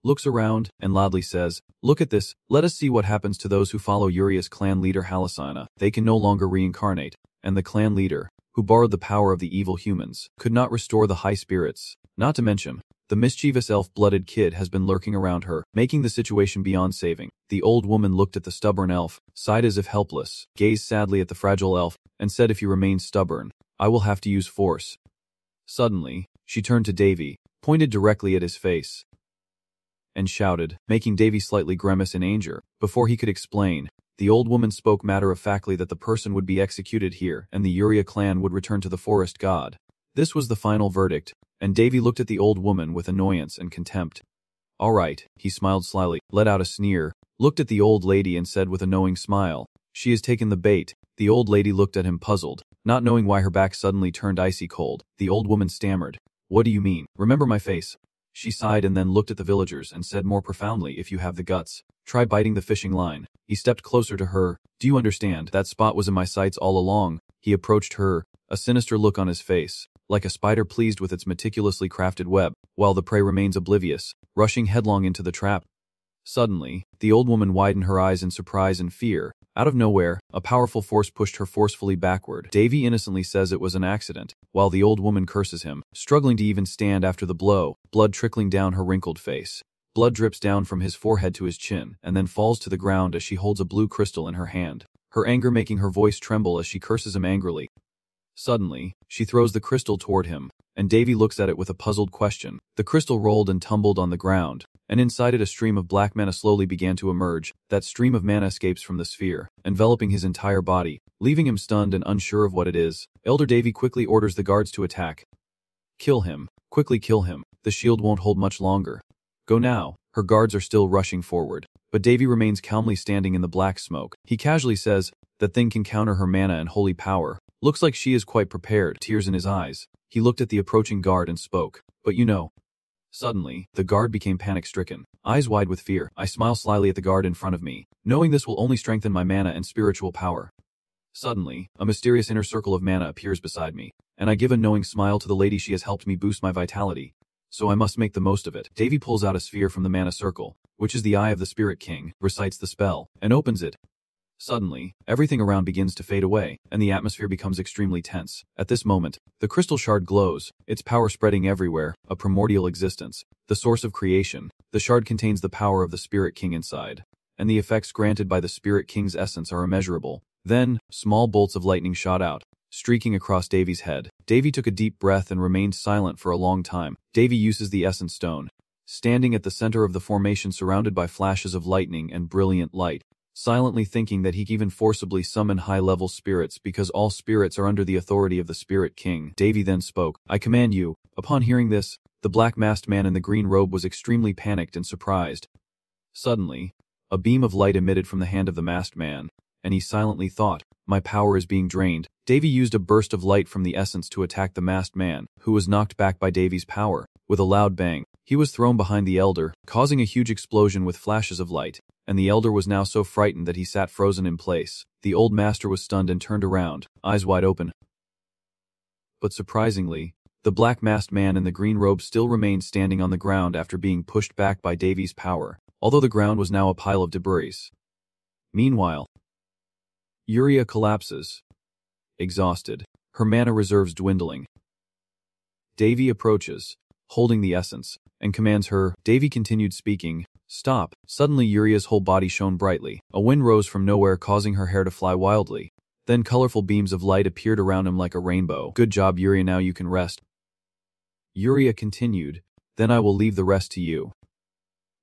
looks around, and loudly says, "Look at this. Let us see what happens to those who follow Yuria's clan leader Halasina. They can no longer reincarnate, and the clan leader, who borrowed the power of the evil humans, could not restore the high spirits. Not to mention, the mischievous elf-blooded kid has been lurking around her, making the situation beyond saving." The old woman looked at the stubborn elf, sighed as if helpless, gazed sadly at the fragile elf, and said, "If you remain stubborn, I will have to use force." Suddenly, she turned to Davy, pointed directly at his face, and shouted, making Davy slightly grimace in anger. Before he could explain, the old woman spoke matter-of-factly that the person would be executed here and the Yuria clan would return to the forest god. This was the final verdict, and Davy looked at the old woman with annoyance and contempt. "All right," he smiled slyly, let out a sneer, looked at the old lady and said with a knowing smile, "She has taken the bait." The old lady looked at him puzzled, not knowing why her back suddenly turned icy cold. The old woman stammered, "What do you mean? Remember my face?" She sighed and then looked at the villagers and said more profoundly, "If you have the guts, try biting the fishing line." He stepped closer to her. "Do you understand? That spot was in my sights all along." He approached her, a sinister look on his face, like a spider pleased with its meticulously crafted web, while the prey remains oblivious, rushing headlong into the trap. Suddenly, the old woman widened her eyes in surprise and fear. Out of nowhere, a powerful force pushed her forcefully backward. Davy innocently says it was an accident, while the old woman curses him, struggling to even stand after the blow, blood trickling down her wrinkled face. Blood drips down from his forehead to his chin, and then falls to the ground as she holds a blue crystal in her hand, her anger making her voice tremble as she curses him angrily. Suddenly, she throws the crystal toward him, and Davy looks at it with a puzzled question. The crystal rolled and tumbled on the ground, and inside it a stream of black mana slowly began to emerge. That stream of mana escapes from the sphere, enveloping his entire body, leaving him stunned and unsure of what it is. Elder Davy quickly orders the guards to attack. "Kill him. Quickly kill him. The shield won't hold much longer. Go now." Her guards are still rushing forward, but Davy remains calmly standing in the black smoke. He casually says, "That thing can counter her mana and holy power. Looks like she is quite prepared." Tears in his eyes, he looked at the approaching guard and spoke, "But you know." Suddenly, the guard became panic-stricken, eyes wide with fear. I smile slyly at the guard in front of me, knowing this will only strengthen my mana and spiritual power. Suddenly, a mysterious inner circle of mana appears beside me, and I give a knowing smile to the lady. She has helped me boost my vitality, so I must make the most of it. Davy pulls out a sphere from the mana circle, which is the eye of the Spirit King, recites the spell, and opens it. Suddenly, everything around begins to fade away, and the atmosphere becomes extremely tense. At this moment, the crystal shard glows, its power spreading everywhere, a primordial existence, the source of creation. The shard contains the power of the Spirit King inside, and the effects granted by the Spirit King's essence are immeasurable. Then, small bolts of lightning shot out, streaking across Davy's head. Davy took a deep breath and remained silent for a long time. Davy uses the essence stone, standing at the center of the formation surrounded by flashes of lightning and brilliant light, silently thinking that he can even forcibly summon high-level spirits because all spirits are under the authority of the Spirit King. Davy then spoke, "I command you." Upon hearing this, the black-masked man in the green robe was extremely panicked and surprised. Suddenly, a beam of light emitted from the hand of the masked man, and he silently thought, "My power is being drained." Davy used a burst of light from the essence to attack the masked man, who was knocked back by Davy's power. With a loud bang, he was thrown behind the elder, causing a huge explosion with flashes of light, and the elder was now so frightened that he sat frozen in place. The old master was stunned and turned around, eyes wide open. But surprisingly, the black-masked man in the green robe still remained standing on the ground after being pushed back by Davy's power, although the ground was now a pile of debris. Meanwhile, Yuria collapses, exhausted, her mana reserves dwindling. Davy approaches, holding the essence, and commands her. Davy continued speaking, "Stop." Suddenly Yuria's whole body shone brightly. A wind rose from nowhere, causing her hair to fly wildly. Then colorful beams of light appeared around him like a rainbow. "Good job, Yuria, now you can rest." Yuria continued, "Then I will leave the rest to you."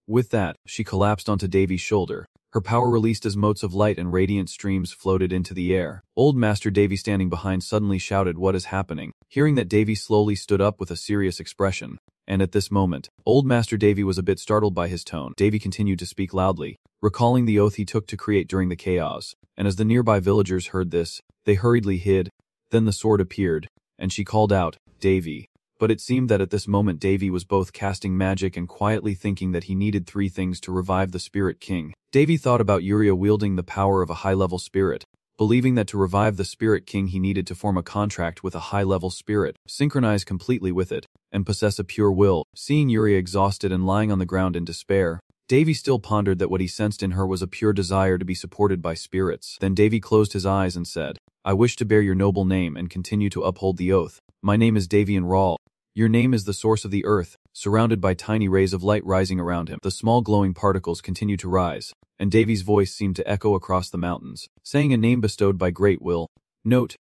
With that, she collapsed onto Davy's shoulder. Her power released as motes of light and radiant streams floated into the air. Old Master Davy standing behind suddenly shouted, "What is happening?" Hearing that, Davy slowly stood up with a serious expression. And at this moment, Old Master Davy was a bit startled by his tone. Davy continued to speak loudly, recalling the oath he took to create during the chaos. And as the nearby villagers heard this, they hurriedly hid. Then the sword appeared, and she called out, "Davy." But it seemed that at this moment Davy was both casting magic and quietly thinking that he needed 3 things to revive the Spirit King. Davy thought about Yuria wielding the power of a high-level spirit, believing that to revive the Spirit King he needed to form a contract with a high-level spirit, synchronize completely with it, and possess a pure will. Seeing Yuria exhausted and lying on the ground in despair, Davy still pondered that what he sensed in her was a pure desire to be supported by spirits. Then Davy closed his eyes and said, "I wish to bear your noble name and continue to uphold the oath. My name is Davy Enroll. Your name is the source of the earth." Surrounded by tiny rays of light rising around him, the small glowing particles continued to rise, and Davy's voice seemed to echo across the mountains, saying a name bestowed by great will. "Note."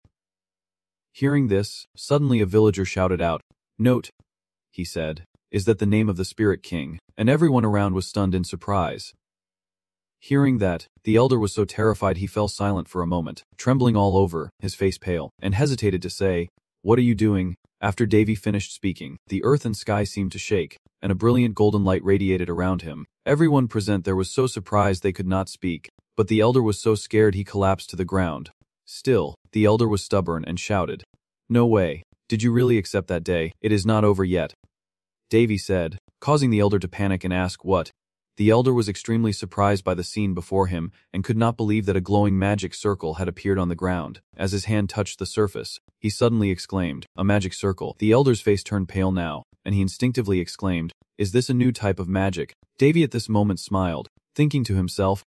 Hearing this, suddenly a villager shouted out, "Note," he said, "is that the name of the Spirit King?" And everyone around was stunned in surprise. Hearing that, the elder was so terrified he fell silent for a moment, trembling all over, his face pale, and hesitated to say, "What are you doing?" After Davy finished speaking, the earth and sky seemed to shake, and a brilliant golden light radiated around him. Everyone present there was so surprised they could not speak, but the elder was so scared he collapsed to the ground. Still, the elder was stubborn and shouted, "No way. Did you really accept that day? It is not over yet." Davy said, causing the elder to panic and ask what. The elder was extremely surprised by the scene before him and could not believe that a glowing magic circle had appeared on the ground. As his hand touched the surface, he suddenly exclaimed, "A magic circle." The elder's face turned pale now, and he instinctively exclaimed, "Is this a new type of magic?" Davy at this moment smiled, thinking to himself,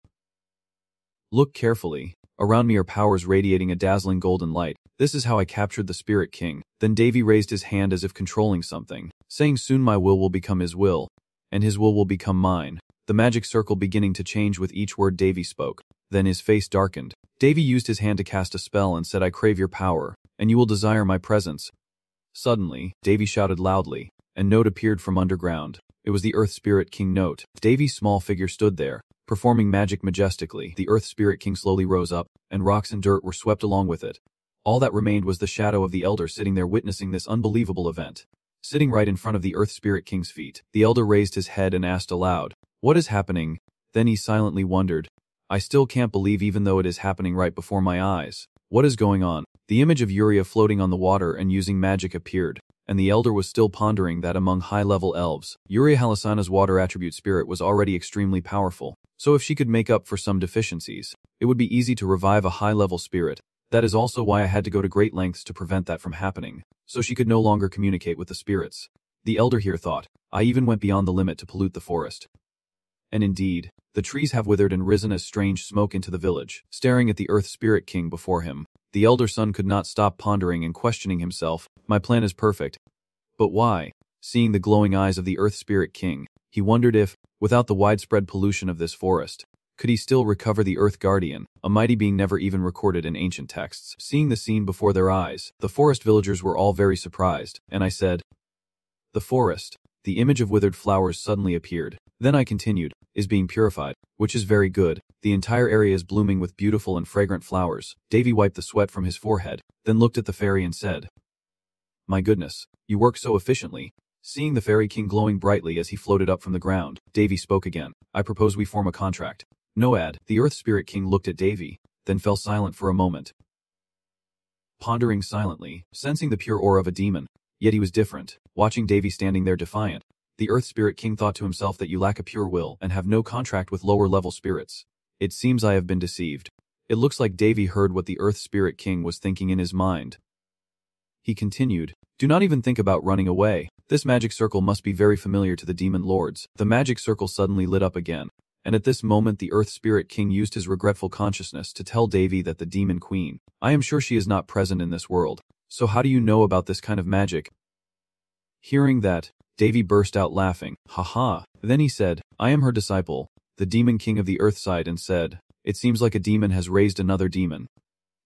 "Look carefully. Around me are powers radiating a dazzling golden light. This is how I captured the Spirit King." Then Davy raised his hand as if controlling something, saying, "Soon my will become his will, and his will become mine." The magic circle beginning to change with each word Davy spoke. Then his face darkened. Davy used his hand to cast a spell and said, "I crave your power, and you will desire my presence." Suddenly, Davy shouted loudly, and Note appeared from underground. It was the Earth Spirit King Note. Davy's small figure stood there, performing magic majestically. The Earth Spirit King slowly rose up, and rocks and dirt were swept along with it. All that remained was the shadow of the elder sitting there witnessing this unbelievable event. Sitting right in front of the Earth Spirit King's feet, the elder raised his head and asked aloud, "What is happening?" Then he silently wondered, "I still can't believe even though it is happening right before my eyes. What is going on?" The image of Yuria floating on the water and using magic appeared, and the elder was still pondering that among high-level elves, Yuria Halasana's water attribute spirit was already extremely powerful, so if she could make up for some deficiencies, it would be easy to revive a high-level spirit. That is also why I had to go to great lengths to prevent that from happening, so she could no longer communicate with the spirits. The elder here thought, "I even went beyond the limit to pollute the forest." And indeed, the trees have withered and risen as strange smoke into the village. Staring at the Earth Spirit King before him, the elder son could not stop pondering and questioning himself. My plan is perfect. But why? Seeing the glowing eyes of the Earth Spirit King, he wondered if, without the widespread pollution of this forest, could he still recover the Earth Guardian, a mighty being never even recorded in ancient texts. Seeing the scene before their eyes, the forest villagers were all very surprised, and I said, "The forest." The image of withered flowers suddenly appeared. Then I continued, "Is being purified, which is very good. The entire area is blooming with beautiful and fragrant flowers." Davy wiped the sweat from his forehead, then looked at the fairy and said, "My goodness, you work so efficiently." Seeing the Fairy King glowing brightly as he floated up from the ground, Davy spoke again. "I propose we form a contract." "Noad." The Earth Spirit King looked at Davy, then fell silent for a moment, pondering silently, sensing the pure aura of a demon. Yet he was different. Watching Davy standing there defiant, the Earth Spirit King thought to himself that you lack a pure will and have no contract with lower-level spirits. It seems I have been deceived. It looks like Davy heard what the Earth Spirit King was thinking in his mind. He continued, "Do not even think about running away. This magic circle must be very familiar to the demon lords." The magic circle suddenly lit up again, and at this moment the Earth Spirit King used his regretful consciousness to tell Davy that the Demon Queen, "I am sure she is not present in this world. So how do you know about this kind of magic?" Hearing that, Davy burst out laughing. "Ha." Then he said, "I am her disciple, the Demon King of the Earth sighed and said, 'It seems like a demon has raised another demon.'"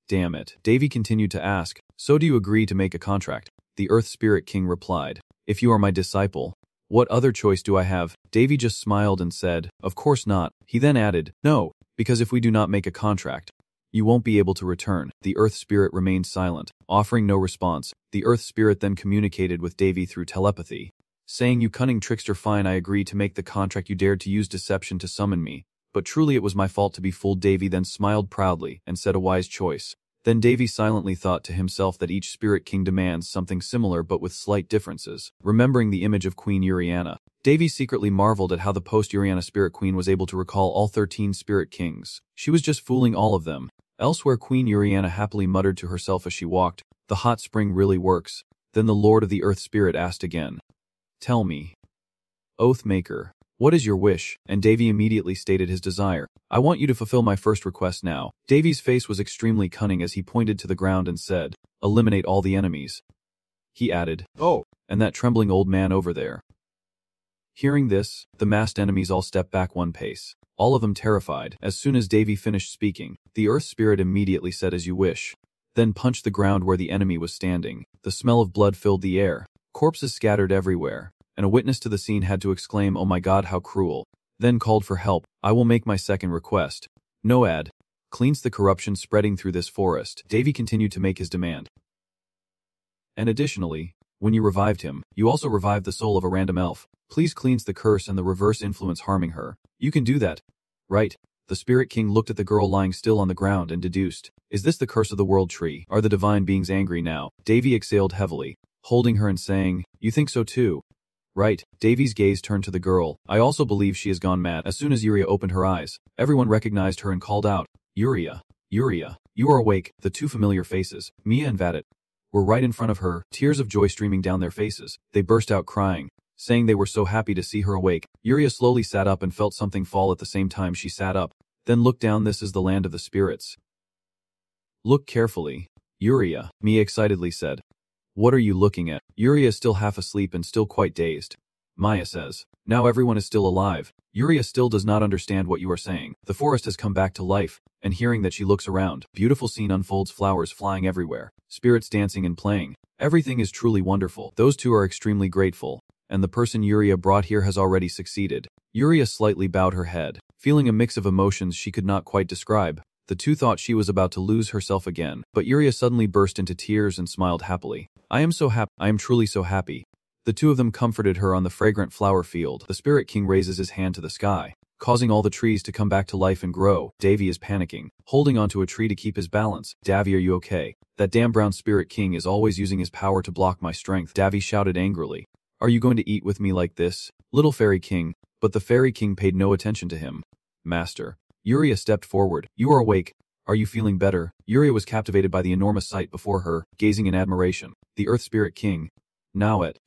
"Damn it." Davy continued to ask, "So do you agree to make a contract?" The Earth Spirit King replied, "If you are my disciple, what other choice do I have?" Davy just smiled and said, "Of course not." He then added, "No, because if we do not make a contract, you won't be able to return." The Earth Spirit remained silent, offering no response. The Earth Spirit then communicated with Davy through telepathy, saying, "You cunning trickster, fine, I agree to make the contract. You dared to use deception to summon me, but truly it was my fault to be fooled." Davy then smiled proudly and said, "A wise choice." Then Davy silently thought to himself that each Spirit King demands something similar but with slight differences. Remembering the image of Queen Uriana, Davy secretly marveled at how the post-Uriana Spirit Queen was able to recall all 13 Spirit Kings. She was just fooling all of them. Elsewhere, Queen Uriana happily muttered to herself as she walked, "The hot spring really works." Then the Lord of the Earth Spirit asked again, "Tell me, Oathmaker, what is your wish?" And Davy immediately stated his desire. "I want you to fulfill my first request now." Davy's face was extremely cunning as he pointed to the ground and said, "Eliminate all the enemies." He added, "Oh, and that trembling old man over there." Hearing this, the masked enemies all stepped back one pace, all of them terrified. As soon as Davy finished speaking, the Earth Spirit immediately said, "As you wish," then punched the ground where the enemy was standing. The smell of blood filled the air, corpses scattered everywhere, and a witness to the scene had to exclaim, "Oh my God, how cruel," then called for help. "I will make my second request. Noad, cleanse the corruption spreading through this forest." Davy continued to make his demand. "And additionally, when you revived him, you also revived the soul of a random elf. Please cleanse the curse and the reverse influence harming her." "You can do that, right?" The Spirit King looked at the girl lying still on the ground and deduced, "Is this the curse of the world tree? Are the divine beings angry now?" Davy exhaled heavily, holding her and saying, "You think so too? Right." Davy's gaze turned to the girl. "I also believe she has gone mad." As soon as Yuria opened her eyes, everyone recognized her and called out, "Yuria, Yuria, you are awake." The two familiar faces, Mia and Vadit, were right in front of her, tears of joy streaming down their faces. They burst out crying, saying they were so happy to see her awake. Yuria slowly sat up and felt something fall at the same time she sat up, then looked down. "This is the land of the spirits. Look carefully." "Yuria," Mia excitedly said. "What are you looking at?" Yuria is still half asleep and still quite dazed. Maya says, "Now everyone is still alive." Yuria still does not understand what you are saying. The forest has come back to life, and hearing that, she looks around. Beautiful scene unfolds, flowers flying everywhere, spirits dancing and playing. Everything is truly wonderful. Those two are extremely grateful, and the person Yuria brought here has already succeeded. Yuria slightly bowed her head, feeling a mix of emotions she could not quite describe. The two thought she was about to lose herself again, but Yuria suddenly burst into tears and smiled happily. "I am so happy. I am truly so happy." The two of them comforted her on the fragrant flower field. The Spirit King raises his hand to the sky, causing all the trees to come back to life and grow. Davy is panicking, holding onto a tree to keep his balance. "Davy, are you okay? That damn brown Spirit King is always using his power to block my strength." Davy shouted angrily, "Are you going to eat with me like this, little Fairy King?" But the Fairy King paid no attention to him. "Master." Yuria stepped forward. "You are awake. Are you feeling better?" Yuria was captivated by the enormous sight before her, gazing in admiration. The Earth Spirit King, now at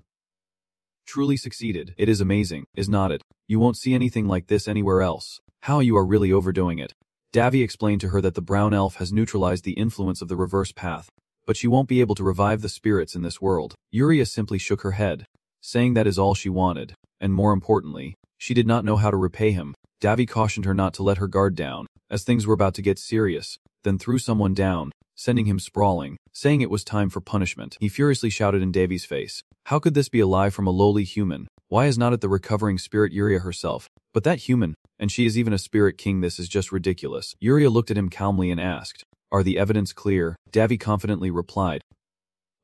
Truly succeeded. It is amazing, is not it? You won't see anything like this anywhere else. How you are really overdoing it. Davy explained to her that the brown elf has neutralized the influence of the reverse path, but she won't be able to revive the spirits in this world. Yuria simply shook her head, saying that is all she wanted, and more importantly, she did not know how to repay him. Davy cautioned her not to let her guard down, as things were about to get serious, then threw someone down, sending him sprawling, saying it was time for punishment. He furiously shouted in Davy's face, "How could this be a lie from a lowly human? Why is not it the recovering spirit Yuria herself? But that human, and she is even a spirit king, this is just ridiculous." Yuria looked at him calmly and asked, "Are the evidence clear?" Davy confidently replied,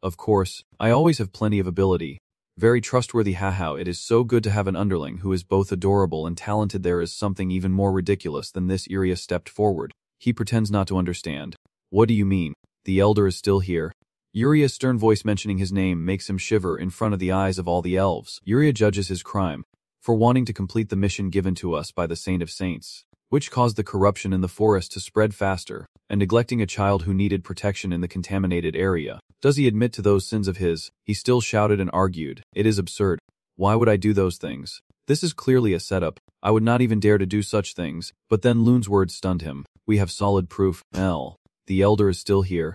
"Of course, I always have plenty of ability. Very trustworthy, haha, it is so good to have an underling who is both adorable and talented. There is something even more ridiculous than this." Yuria stepped forward. He pretends not to understand. "What do you mean? The elder is still here?" Yuria's stern voice mentioning his name makes him shiver in front of the eyes of all the elves. Yuria judges his crime for wanting to complete the mission given to us by the Saint of Saints, which caused the corruption in the forest to spread faster, and neglecting a child who needed protection in the contaminated area. Does he admit to those sins of his? He still shouted and argued, "It is absurd. Why would I do those things? This is clearly a setup. I would not even dare to do such things." But then Loon's words stunned him. "We have solid proof, L. The elder is still here."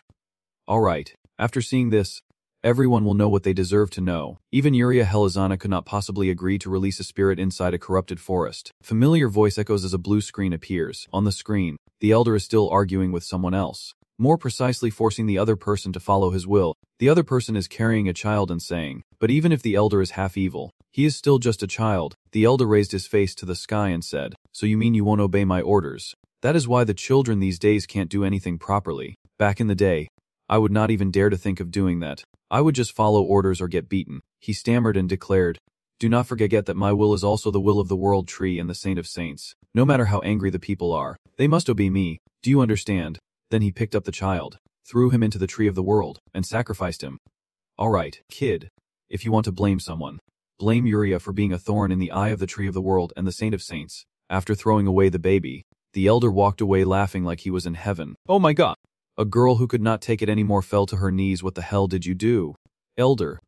Alright, after seeing this, everyone will know what they deserve to know. Even Yuria Helizana could not possibly agree to release a spirit inside a corrupted forest. Familiar voice echoes as a blue screen appears. On the screen, the elder is still arguing with someone else, more precisely forcing the other person to follow his will. The other person is carrying a child and saying, "But even if the elder is half evil, he is still just a child." The elder raised his face to the sky and said, "So you mean you won't obey my orders? That is why the children these days can't do anything properly. Back in the day, I would not even dare to think of doing that. I would just follow orders or get beaten." He stammered and declared, "Do not forget that my will is also the will of the World Tree and the Saint of Saints. No matter how angry the people are, they must obey me. Do you understand?" Then he picked up the child, threw him into the Tree of the World, and sacrificed him. Alright, kid. If you want to blame someone, blame Yuria for being a thorn in the eye of the Tree of the World and the Saint of Saints. After throwing away the baby, the elder walked away laughing like he was in heaven. "Oh my god." A girl who could not take it anymore fell to her knees. "What the hell did you do, elder?"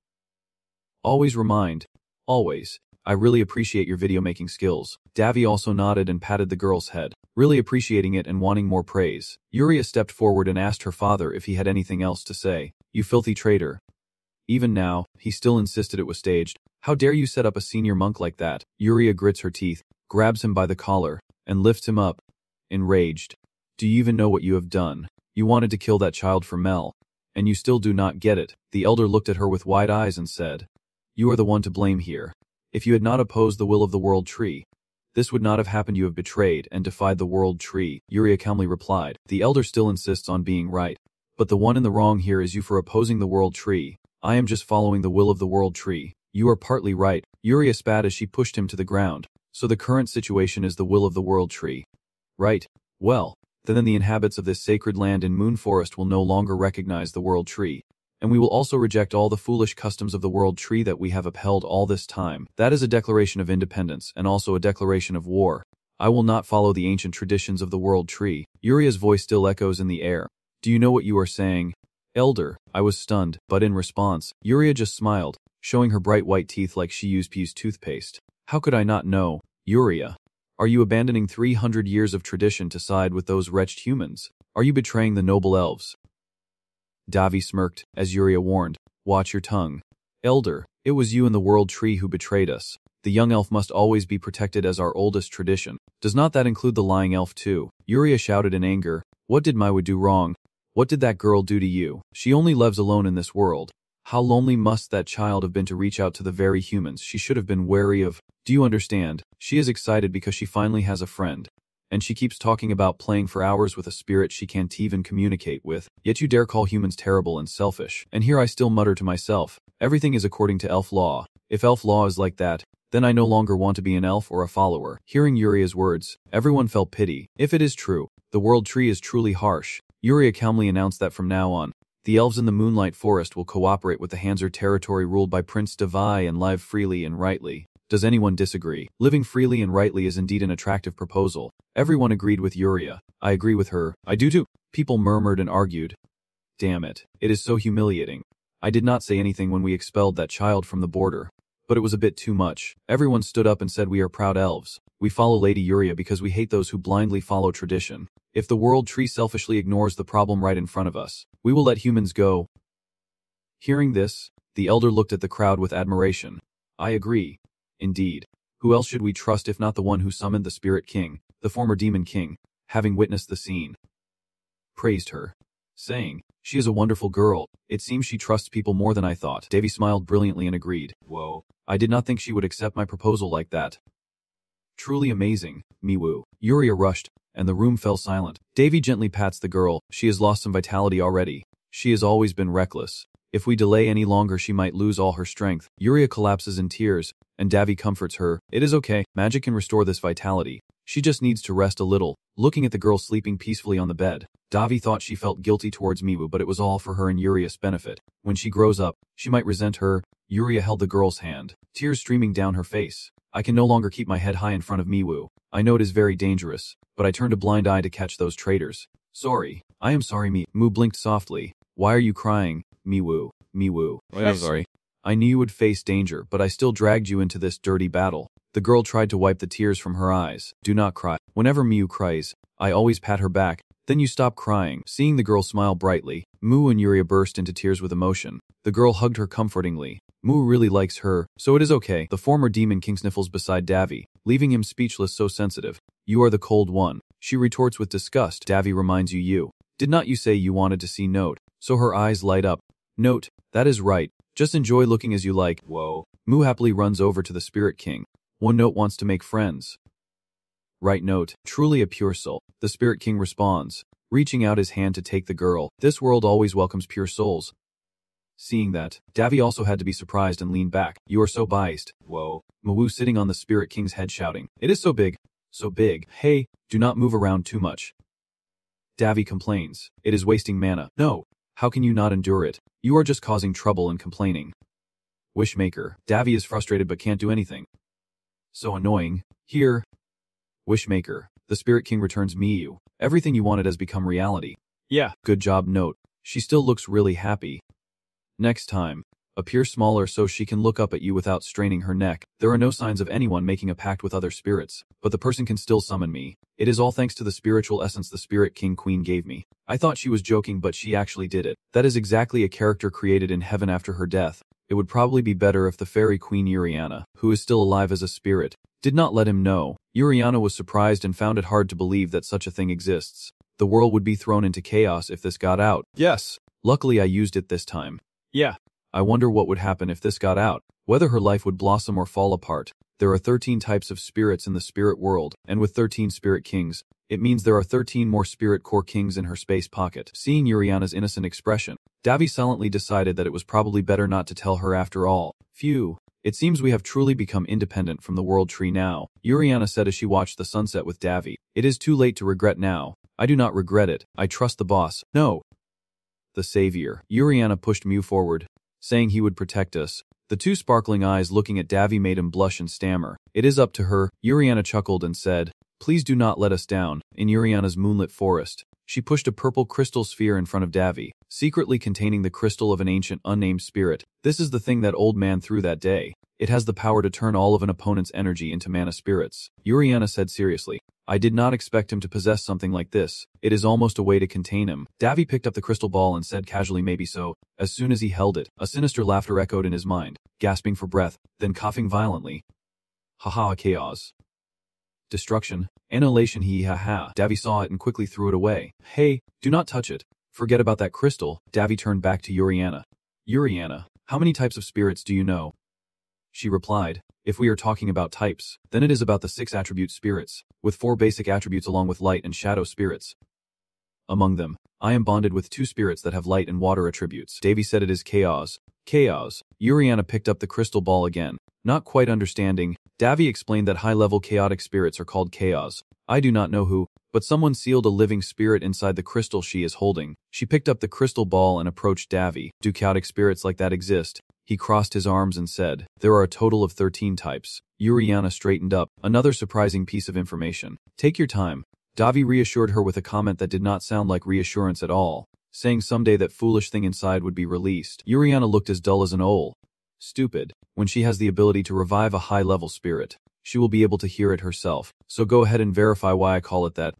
Always, I really appreciate your video making skills. Davy also nodded and patted the girl's head, really appreciating it and wanting more praise. Yuria stepped forward and asked her father if he had anything else to say. "You filthy traitor." Even now, he still insisted it was staged. "How dare you set up a senior monk like that?" Yuria grits her teeth, grabs him by the collar, and lifts him up, enraged. "Do you even know what you have done? You wanted to kill that child for Mel, and you still do not get it." The elder looked at her with wide eyes and said, "You are the one to blame here. If you had not opposed the will of the World Tree, this would not have happened. You have betrayed and defied the World Tree." Yuria calmly replied, "The elder still insists on being right, but the one in the wrong here is you for opposing the World Tree. I am just following the will of the World Tree." "You are partly right." Yuria spat as she pushed him to the ground. "So the current situation is the will of the World Tree. Right. Well, then the inhabitants of this sacred land in Moon Forest will no longer recognize the World Tree, and we will also reject all the foolish customs of the World Tree that we have upheld all this time. That is a declaration of independence and also a declaration of war. I will not follow the ancient traditions of the World Tree." Yuria's voice still echoes in the air. "Do you know what you are saying, elder?" I was stunned, but in response, Yuria just smiled, showing her bright white teeth like she used P's toothpaste. "How could I not know, Yuria? Are you abandoning 300 years of tradition to side with those wretched humans? Are you betraying the noble elves?" Davy smirked, as Yuria warned, "Watch your tongue. Elder, it was you and the World Tree who betrayed us. The young elf must always be protected as our oldest tradition. Does not that include the lying elf too?" Yuria shouted in anger, "What did Maiwa do wrong? What did that girl do to you? She only lives alone in this world. How lonely must that child have been to reach out to the very humans she should have been wary of? Do you understand? She is excited because she finally has a friend. And she keeps talking about playing for hours with a spirit she can't even communicate with. Yet you dare call humans terrible and selfish. And here I still mutter to myself, everything is according to elf law. If elf law is like that, then I no longer want to be an elf or a follower." Hearing Yuria's words, everyone felt pity. If it is true, the World Tree is truly harsh. Yuria calmly announced that from now on, the elves in the Moonlight Forest will cooperate with the Hanser territory ruled by Prince Devai and live freely and rightly. Does anyone disagree? Living freely and rightly is indeed an attractive proposal. Everyone agreed with Yuria. "I agree with her. I do too." People murmured and argued. "Damn it. It is so humiliating. I did not say anything when we expelled that child from the border. but it was a bit too much. Everyone stood up and said, "We are proud elves. We follow Lady Yuria because we hate those who blindly follow tradition. If the world tree selfishly ignores the problem right in front of us, we will let humans go." Hearing this, the elder looked at the crowd with admiration. "I agree. Indeed. Who else should we trust if not the one who summoned the Spirit King, the former Demon King, having witnessed the scene?" Praised her, saying, "She is a wonderful girl. It seems she trusts people more than I thought." Davy smiled brilliantly and agreed. "Whoa. I did not think she would accept my proposal like that. Truly amazing, Miwu." Yuria rushed, and the room fell silent. Davy gently pats the girl. "She has lost some vitality already. She has always been reckless. If we delay any longer she might lose all her strength." Yuria collapses in tears, and Davy comforts her. "It is okay. Magic can restore this vitality. She just needs to rest a little." Looking at the girl sleeping peacefully on the bed, Davy thought she felt guilty towards Miwu, but it was all for her and Yuria's benefit. When she grows up, she might resent her. Yuria held the girl's hand, tears streaming down her face. "I can no longer keep my head high in front of Miwu. I know it is very dangerous, but I turned a blind eye to catch those traitors. Sorry. I am sorry, Miwu blinked softly. "Why are you crying, Miwu? Miwu." "I'm sorry. I knew you would face danger, but I still dragged you into this dirty battle." The girl tried to wipe the tears from her eyes. "Do not cry. Whenever Miu cries, I always pat her back. Then you stop crying." Seeing the girl smile brightly, Mu and Yuria burst into tears with emotion. The girl hugged her comfortingly. Mu really likes her, so it is okay. The former Demon King sniffles beside Davy, leaving him speechless, so sensitive. "You are the cold one." She retorts with disgust. Davy reminds you. "Did not you say you wanted to see Note?" So her eyes light up. "Note, that is right. Just enjoy looking as you like." Whoa. Mu happily runs over to the Spirit King. "One Note wants to make friends." "Right, Note. Truly a pure soul." The Spirit King responds, reaching out his hand to take the girl. "This world always welcomes pure souls." Seeing that, Davy also had to be surprised and lean back. "You are so biased." Whoa. Mawu sitting on the Spirit King's head shouting, "It is so big. So big. Hey, do not move around too much." Davy complains, "It is wasting mana." "No. How can you not endure it? You are just causing trouble and complaining." Wishmaker. Davy is frustrated but can't do anything. "So annoying. Here." Wishmaker. The Spirit King returns Miyu. "Everything you wanted has become reality." "Yeah. Good job, Note. She still looks really happy. Next time, appear smaller so she can look up at you without straining her neck." There are no signs of anyone making a pact with other spirits, but the person can still summon me. It is all thanks to the spiritual essence the Spirit King Queen gave me. I thought she was joking, but she actually did it. That is exactly a character created in heaven after her death. It would probably be better if the fairy queen Uriana, who is still alive as a spirit, did not let him know. Uriana was surprised and found it hard to believe that such a thing exists. The world would be thrown into chaos if this got out. Yes. Luckily I used it this time. Yeah. I wonder what would happen if this got out. Whether her life would blossom or fall apart. There are 13 types of spirits in the spirit world, and with 13 spirit kings, it means there are 13 more spirit core kings in her space pocket. Seeing Uriana's innocent expression, Davy silently decided that it was probably better not to tell her after all. Phew. It seems we have truly become independent from the world tree now, Uriana said as she watched the sunset with Davy. It is too late to regret now. I do not regret it. I trust the boss. No. The savior. Uriana pushed Mew forward, saying he would protect us. The two sparkling eyes looking at Davy made him blush and stammer. It is up to her. Uriana chuckled and said, "Please do not let us down." In Uriana's moonlit forest, she pushed a purple crystal sphere in front of Davy, secretly containing the crystal of an ancient unnamed spirit. This is the thing that old man threw that day. It has the power to turn all of an opponent's energy into mana spirits. Uriana said seriously, "I did not expect him to possess something like this. It is almost a way to contain him." Davy picked up the crystal ball and said casually, "Maybe so." As soon as he held it, a sinister laughter echoed in his mind, gasping for breath, then coughing violently. Haha, chaos. Destruction. Annihilation, hee ha ha. Davy saw it and quickly threw it away. "Hey, do not touch it. Forget about that crystal." Davy turned back to Uriana. "Uriana, how many types of spirits do you know?" She replied, "If we are talking about types, then it is about the 6 attribute spirits, with 4 basic attributes along with light and shadow spirits. Among them, I am bonded with 2 spirits that have light and water attributes." Davy said it is chaos. Chaos. Uriana picked up the crystal ball again. Not quite understanding, Davy explained that high-level chaotic spirits are called chaos. I do not know who, but someone sealed a living spirit inside the crystal she is holding. She picked up the crystal ball and approached Davy. Do chaotic spirits like that exist? He crossed his arms and said, "There are a total of 13 types." Uriana straightened up. Another surprising piece of information. "Take your time." Davy reassured her with a comment that did not sound like reassurance at all, saying someday that foolish thing inside would be released. Uriana looked as dull as an owl. Stupid. When she has the ability to revive a high-level spirit, she will be able to hear it herself, so go ahead and verify why I call it that.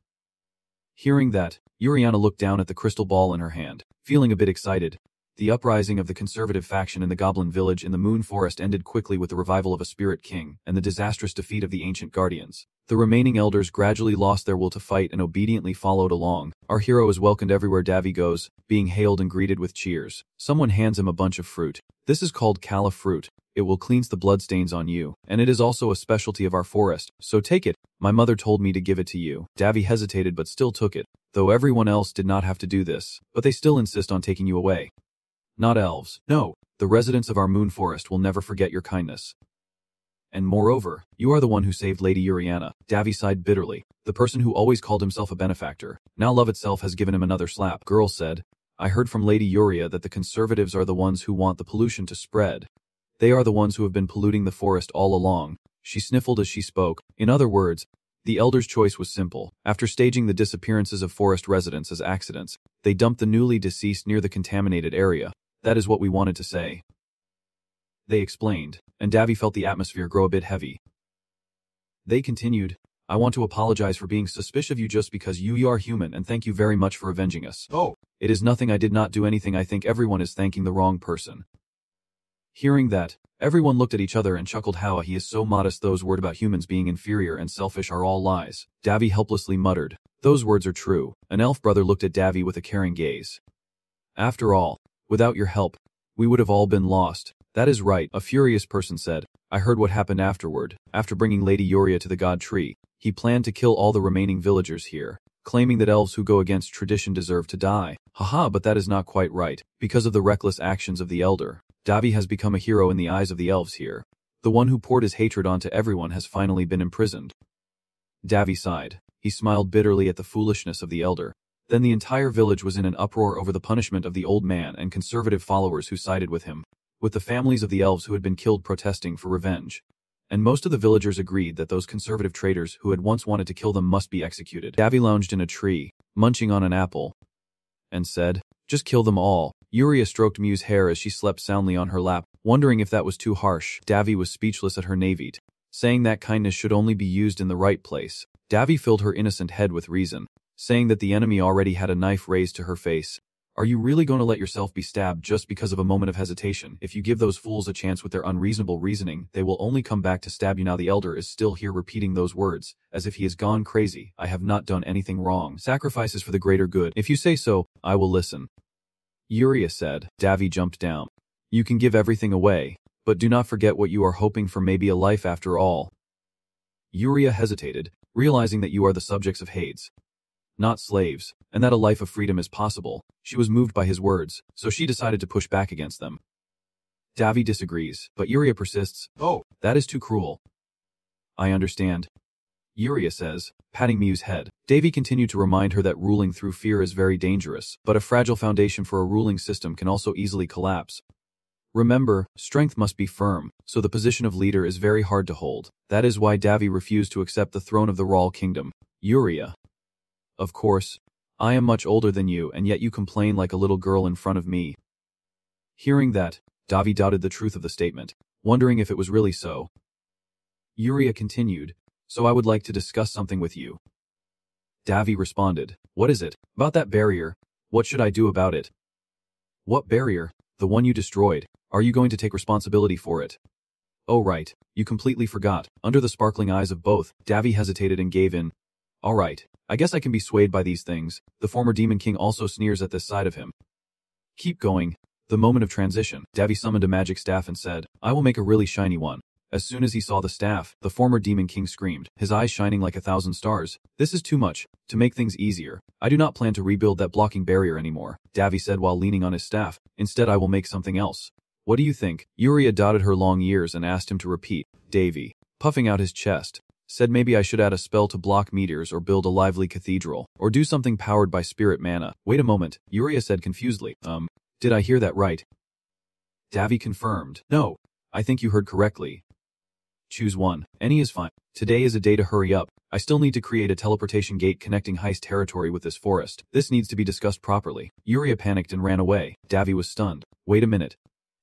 Hearing that, Yuriana looked down at the crystal ball in her hand, feeling a bit excited. The uprising of the conservative faction in the Goblin Village in the Moon Forest ended quickly with the revival of a Spirit King and the disastrous defeat of the ancient Guardians. The remaining elders gradually lost their will to fight and obediently followed along. Our hero is welcomed everywhere Davy goes, being hailed and greeted with cheers. Someone hands him a bunch of fruit. This is called Kala fruit. It will cleanse the bloodstains on you, and it is also a specialty of our forest, so take it. My mother told me to give it to you. Davy hesitated but still took it, though everyone else did not have to do this, but they still insist on taking you away. Not elves. No, the residents of our moon forest will never forget your kindness. And moreover, you are the one who saved Lady Yuriana. Davy sighed bitterly. The person who always called himself a benefactor. Now love itself has given him another slap. Girl said, I heard from Lady Yuria that the conservatives are the ones who want the pollution to spread. They are the ones who have been polluting the forest all along. She sniffled as she spoke. In other words, the elders' choice was simple. After staging the disappearances of forest residents as accidents, they dumped the newly deceased near the contaminated area. That is what we wanted to say. They explained, and Davy felt the atmosphere grow a bit heavy. They continued, I want to apologize for being suspicious of you just because you are human, and thank you very much for avenging us. Oh, it is nothing, I did not do anything. I think everyone is thanking the wrong person. Hearing that, everyone looked at each other and chuckled. How he is so modest. Those words about humans being inferior and selfish are all lies. Davy helplessly muttered, those words are true. An elf brother looked at Davy with a caring gaze. After all, without your help, we would have all been lost. That is right, a furious person said. I heard what happened afterward. After bringing Lady Yuria to the God Tree, he planned to kill all the remaining villagers here, claiming that elves who go against tradition deserve to die. Haha, but that is not quite right. Because of the reckless actions of the elder, Davy has become a hero in the eyes of the elves here. The one who poured his hatred onto everyone has finally been imprisoned. Davy sighed. He smiled bitterly at the foolishness of the elder. Then the entire village was in an uproar over the punishment of the old man and conservative followers who sided with him, with the families of the elves who had been killed protesting for revenge. And most of the villagers agreed that those conservative traitors who had once wanted to kill them must be executed. Davy lounged in a tree, munching on an apple, and said, just kill them all. Yuria stroked Mew's hair as she slept soundly on her lap, wondering if that was too harsh. Davy was speechless at her naivete, saying that kindness should only be used in the right place. Davy filled her innocent head with reason, saying that the enemy already had a knife raised to her face. Are you really going to let yourself be stabbed just because of a moment of hesitation? If you give those fools a chance with their unreasonable reasoning, they will only come back to stab you. Now the elder is still here repeating those words, as if he has gone crazy. I have not done anything wrong. Sacrifices for the greater good. If you say so, I will listen. Yuria said. Davy jumped down. You can give everything away, but do not forget what you are hoping for, maybe a life after all. Yuria hesitated, realizing that you are the subjects of Hades, not slaves, and that a life of freedom is possible. She was moved by his words, so she decided to push back against them. Davy disagrees, but Yuria persists. Oh, that is too cruel. I understand, Yuria says, patting Mew's head. Davy continued to remind her that ruling through fear is very dangerous, but a fragile foundation for a ruling system can also easily collapse. Remember, strength must be firm, so the position of leader is very hard to hold. That is why Davy refused to accept the throne of the Rawl Kingdom. Yuria. Of course, I am much older than you, and yet you complain like a little girl in front of me. Hearing that, Davy doubted the truth of the statement, wondering if it was really so. Yuria continued, so I would like to discuss something with you. Davy responded, what is it? About that barrier. What should I do about it? What barrier? The one you destroyed. Are you going to take responsibility for it? Oh right, you completely forgot. Under the sparkling eyes of both, Davy hesitated and gave in. All right, I guess I can be swayed by these things. The former Demon King also sneers at this side of him. Keep going. The moment of transition, Davy summoned a magic staff and said, I will make a really shiny one. As soon as he saw the staff, the former Demon King screamed, his eyes shining like 1,000 stars. This is too much. To make things easier, I do not plan to rebuild that blocking barrier anymore, Davy said while leaning on his staff. Instead I will make something else. What do you think? Yuria dotted her long ears and asked him to repeat. Davy, puffing out his chest, said maybe I should add a spell to block meteors or build a lively cathedral, or do something powered by spirit mana. Wait a moment, Yuria said confusedly. Did I hear that right? Davy confirmed. No, I think you heard correctly. Choose one. Any is fine. Today is a day to hurry up. I still need to create a teleportation gate connecting Heist territory with this forest. This needs to be discussed properly. Yuria panicked and ran away. Davy was stunned. Wait a minute.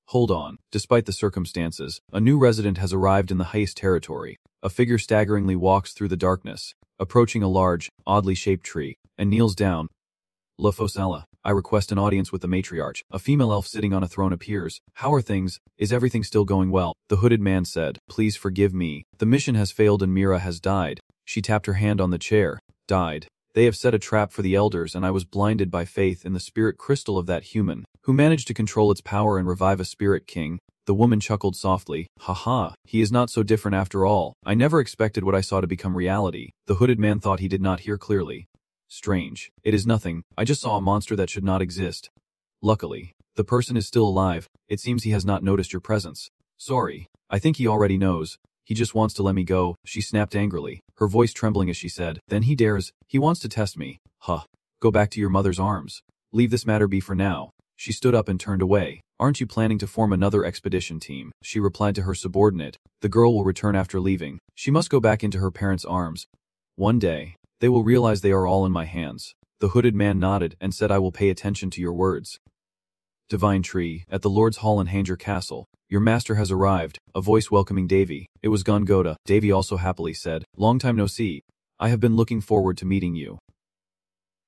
Hold on. Despite the circumstances, a new resident has arrived in the highest territory. A figure staggeringly walks through the darkness, approaching a large, oddly shaped tree, and kneels down. La Fosella, I request an audience with the matriarch. A female elf sitting on a throne appears. How are things? Is everything still going well? The hooded man said, Please forgive me. The mission has failed and Mira has died. She tapped her hand on the chair. Died. They have set a trap for the elders and I was blinded by faith in the spirit crystal of that human, who managed to control its power and revive a spirit king. The woman chuckled softly. Haha, he is not so different after all. I never expected what I saw to become reality. The hooded man thought he did not hear clearly. Strange. It is nothing. I just saw a monster that should not exist. Luckily, the person is still alive. It seems he has not noticed your presence. Sorry. I think he already knows. He just wants to let me go, she snapped angrily, her voice trembling as she said. Then he dares. He wants to test me. Huh. Go back to your mother's arms. Leave this matter be for now. She stood up and turned away. Aren't you planning to form another expedition team? She replied to her subordinate. The girl will return after leaving. She must go back into her parents' arms. One day, they will realize they are all in my hands. The hooded man nodded and said, I will pay attention to your words. Divine Tree, at the Lord's Hall in Hanger Castle. Your master has arrived. A voice welcoming Davy. It was Gongoda. Davy also happily said, Long time no see. I have been looking forward to meeting you.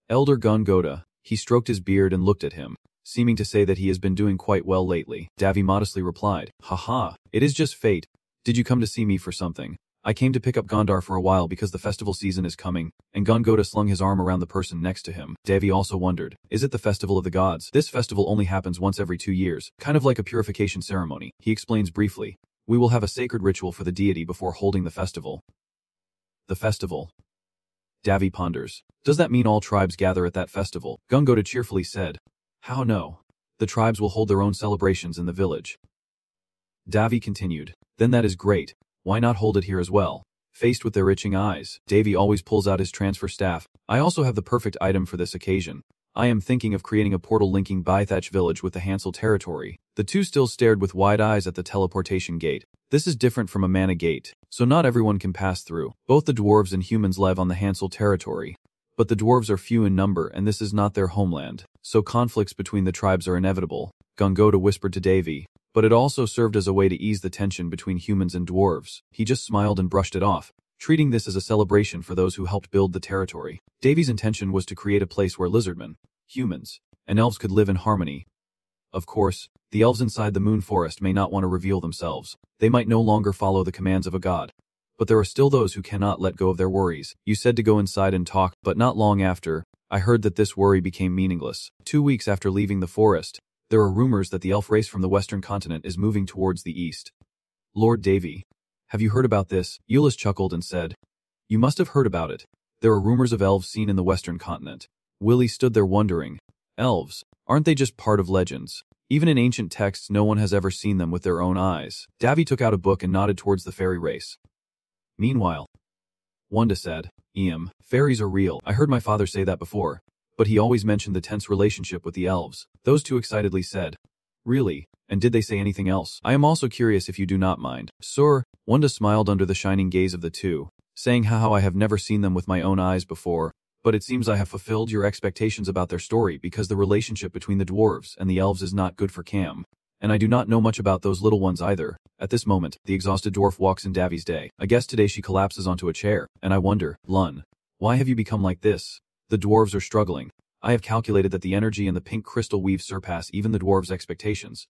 Elder Gongoda. He stroked his beard and looked at him, seeming to say that he has been doing quite well lately. Davy modestly replied, Haha, it is just fate. Did you come to see me for something? I came to pick up Gondar for a while because the festival season is coming, and Gongoda slung his arm around the person next to him. Davy also wondered, is it the festival of the gods? This festival only happens once every 2 years, kind of like a purification ceremony. He explains briefly, we will have a sacred ritual for the deity before holding the festival. The festival. Davy ponders. Does that mean all tribes gather at that festival? Gongoda cheerfully said. How no? The tribes will hold their own celebrations in the village. Davy continued. Then that is great. Why not hold it here as well? Faced with their itching eyes, Davy always pulls out his transfer staff. I also have the perfect item for this occasion. I am thinking of creating a portal linking Bythach village with the Hansel territory. The two still stared with wide eyes at the teleportation gate. This is different from a mana gate, so not everyone can pass through. Both the dwarves and humans live on the Hansel territory. But the dwarves are few in number and this is not their homeland, so conflicts between the tribes are inevitable. Gongoda whispered to Davy. But it also served as a way to ease the tension between humans and dwarves. He just smiled and brushed it off, treating this as a celebration for those who helped build the territory. Davy's intention was to create a place where lizardmen, humans, and elves could live in harmony. Of course, the elves inside the moon forest may not want to reveal themselves. They might no longer follow the commands of a god. But there are still those who cannot let go of their worries. You said to go inside and talk, but not long after, I heard that this worry became meaningless. 2 weeks after leaving the forest, there are rumors that the elf race from the western continent is moving towards the east. Lord Davy, have you heard about this? Euless chuckled and said, You must have heard about it. There are rumors of elves seen in the western continent. Willie stood there wondering. Elves, aren't they just part of legends? Even in ancient texts no one has ever seen them with their own eyes. Davy took out a book and nodded towards the fairy race. Meanwhile, Wanda said, Fairies are real. I heard my father say that before. But he always mentioned the tense relationship with the elves. Those two excitedly said, Really? And did they say anything else? I am also curious if you do not mind. Sir, Wanda smiled under the shining gaze of the two, saying how I have never seen them with my own eyes before, but it seems I have fulfilled your expectations about their story because the relationship between the dwarves and the elves is not good for Cam. And I do not know much about those little ones either. At this moment, the exhausted dwarf walks in Davy's day. I guess today she collapses onto a chair, and I wonder, Lun, why have you become like this? The dwarves are struggling. I have calculated that the energy and the pink crystal weave surpass even the dwarves' expectations.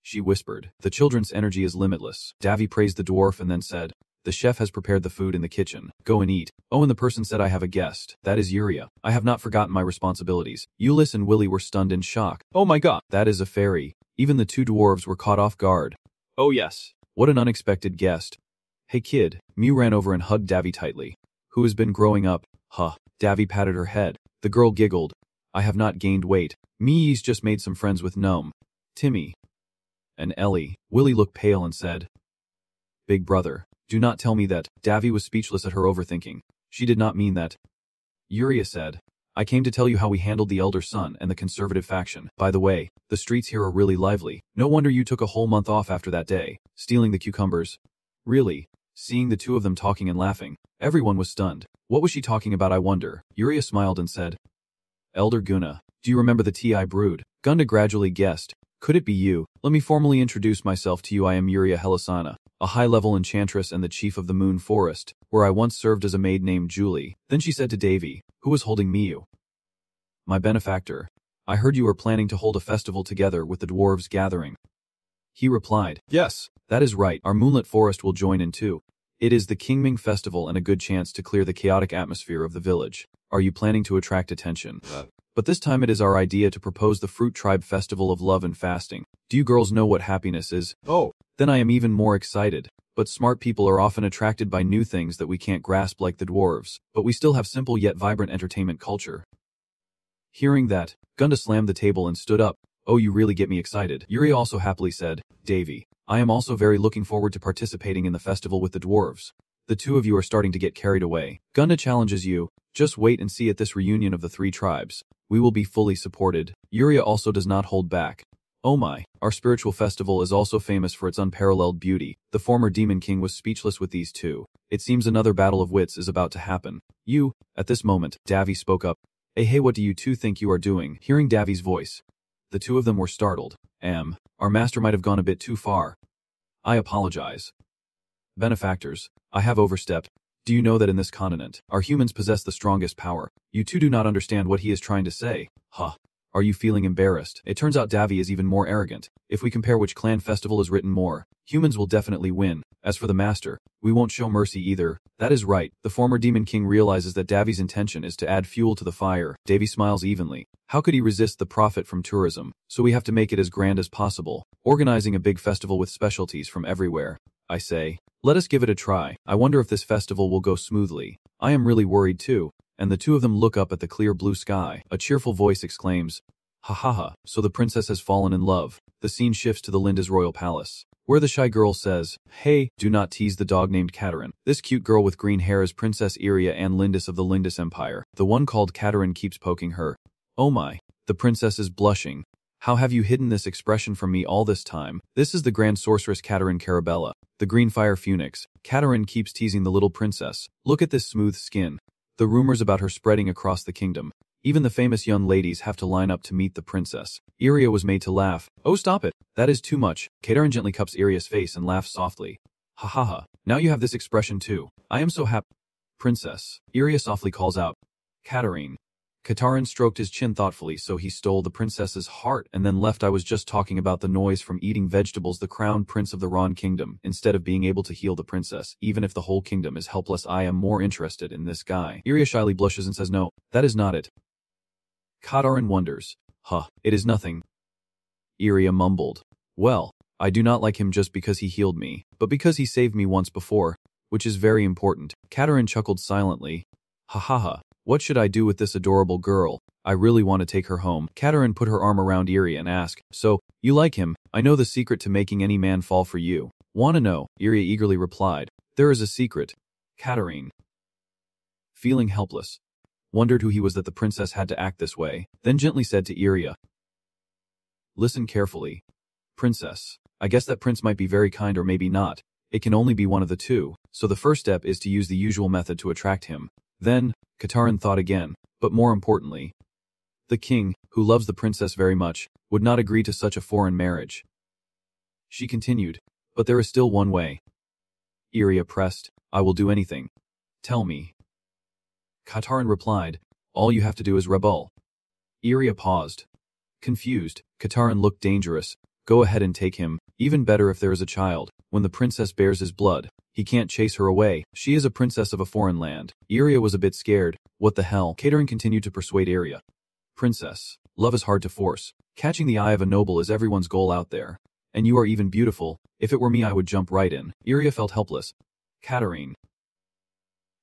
She whispered, The children's energy is limitless. Davy praised the dwarf and then said, The chef has prepared the food in the kitchen. Go and eat. Oh, and the person said I have a guest. That is Yuria. I have not forgotten my responsibilities. Euless and Willie were stunned in shock. Oh my god, that is a fairy. Even the two dwarves were caught off guard. Oh yes. What an unexpected guest. Hey kid. Mew ran over and hugged Davy tightly. Who has been growing up? Huh. Davy patted her head. The girl giggled. I have not gained weight. Me's just made some friends with Gnome, Timmy, and Ellie. Willie looked pale and said, Big brother, do not tell me that. Davy was speechless at her overthinking. She did not mean that. Yuria said, I came to tell you how we handled the elder son and the conservative faction. By the way, the streets here are really lively. No wonder you took a whole month off after that day, stealing the cucumbers. Really? Seeing the two of them talking and laughing, everyone was stunned. What was she talking about, I wonder? Yuria smiled and said, Elder Guna, do you remember the tea I brewed? Gunda gradually guessed. Could it be you? Let me formally introduce myself to you. I am Yuria Helisana, a high-level enchantress and the chief of the Moon Forest, where I once served as a maid named Julie. Then she said to Davy, who was holding Miyu, my benefactor, I heard you were planning to hold a festival together with the dwarves gathering. He replied, yes, that is right. Our moonlit forest will join in too. It is the Qingming festival and a good chance to clear the chaotic atmosphere of the village. Are you planning to attract attention? But this time it is our idea to propose the Fruit Tribe Festival of Love and Fasting. Do you girls know what happiness is? Oh, then I am even more excited. But smart people are often attracted by new things that we can't grasp like the dwarves, but we still have simple yet vibrant entertainment culture. Hearing that, Gunda slammed the table and stood up. Oh, you really get me excited. Yuri also happily said, Davy, I am also very looking forward to participating in the festival with the dwarves. The two of you are starting to get carried away. Gunda challenges you, just wait and see at this reunion of the three tribes. We will be fully supported. Yuria also does not hold back. Oh my, our spiritual festival is also famous for its unparalleled beauty. The former Demon King was speechless with these two. It seems another battle of wits is about to happen. At this moment, Davy spoke up. Hey, what do you two think you are doing? Hearing Davy's voice, the two of them were startled. Our master might have gone a bit too far. I apologize. Benefactors, I have overstepped. Do you know that in this continent, our humans possess the strongest power? You two do not understand what he is trying to say. Are you feeling embarrassed? It turns out Davy is even more arrogant. If we compare which clan festival is written more, humans will definitely win. As for the master, we won't show mercy either. That is right. The former Demon King realizes that Davy's intention is to add fuel to the fire. Davy smiles evenly. How could he resist the profit from tourism? So we have to make it as grand as possible, organizing a big festival with specialties from everywhere. I say, let us give it a try. I wonder if this festival will go smoothly. I am really worried too. And the two of them look up at the clear blue sky. A cheerful voice exclaims, ha ha ha, so the princess has fallen in love. The scene shifts to the Linda's royal palace, where the shy girl says, hey, do not tease the dog named Katerin. This cute girl with green hair is Princess Iria Ann Lindis of the Lindis Empire. The one called Katerin keeps poking her. Oh my, the princess is blushing. How have you hidden this expression from me all this time? This is the grand sorceress Katerin Carabella, the green fire phoenix. Katerin keeps teasing the little princess. Look at this smooth skin. The rumors about her spreading across the kingdom. Even the famous young ladies have to line up to meet the princess. Iria was made to laugh. Oh, stop it. That is too much. Katerin gently cups Iria's face and laughs softly. Ha ha ha. Now you have this expression too. I am so happy. Princess. Iria softly calls out. Katerin. Katerin stroked his chin thoughtfully so he stole the princess's heart and then left. I was just talking about the noise from eating vegetables. The crown prince of the Ron kingdom, instead of being able to heal the princess, even if the whole kingdom is helpless. I am more interested in this guy. Iria shyly blushes and says no, that is not it. Katerin wonders. It is nothing. Iria mumbled. Well, I do not like him just because he healed me, but because he saved me once before, which is very important. Katerin chuckled silently. Ha ha ha. What should I do with this adorable girl? I really want to take her home. Katerin put her arm around Iria and asked, so, you like him? I know the secret to making any man fall for you. Wanna know? Iria eagerly replied. There is a secret. Katerin, feeling helpless, wondered who he was that the princess had to act this way, then gently said to Iria, listen carefully. Princess, I guess that prince might be very kind or maybe not. It can only be one of the two, so the first step is to use the usual method to attract him. Then, Katerin thought again, but more importantly, the king, who loves the princess very much, would not agree to such a foreign marriage. She continued, but there is still one way. Iria pressed, I will do anything. Tell me. Katerin replied, all you have to do is rebel. Iria paused. Confused, Katerin looked dangerous. Go ahead and take him, even better if there is a child. When the princess bears his blood, he can't chase her away. She is a princess of a foreign land. Iria was a bit scared. What the hell? Katerin continued to persuade Iria. Princess, love is hard to force. Catching the eye of a noble is everyone's goal out there. And you are even beautiful. If it were me I would jump right in. Iria felt helpless. Katerin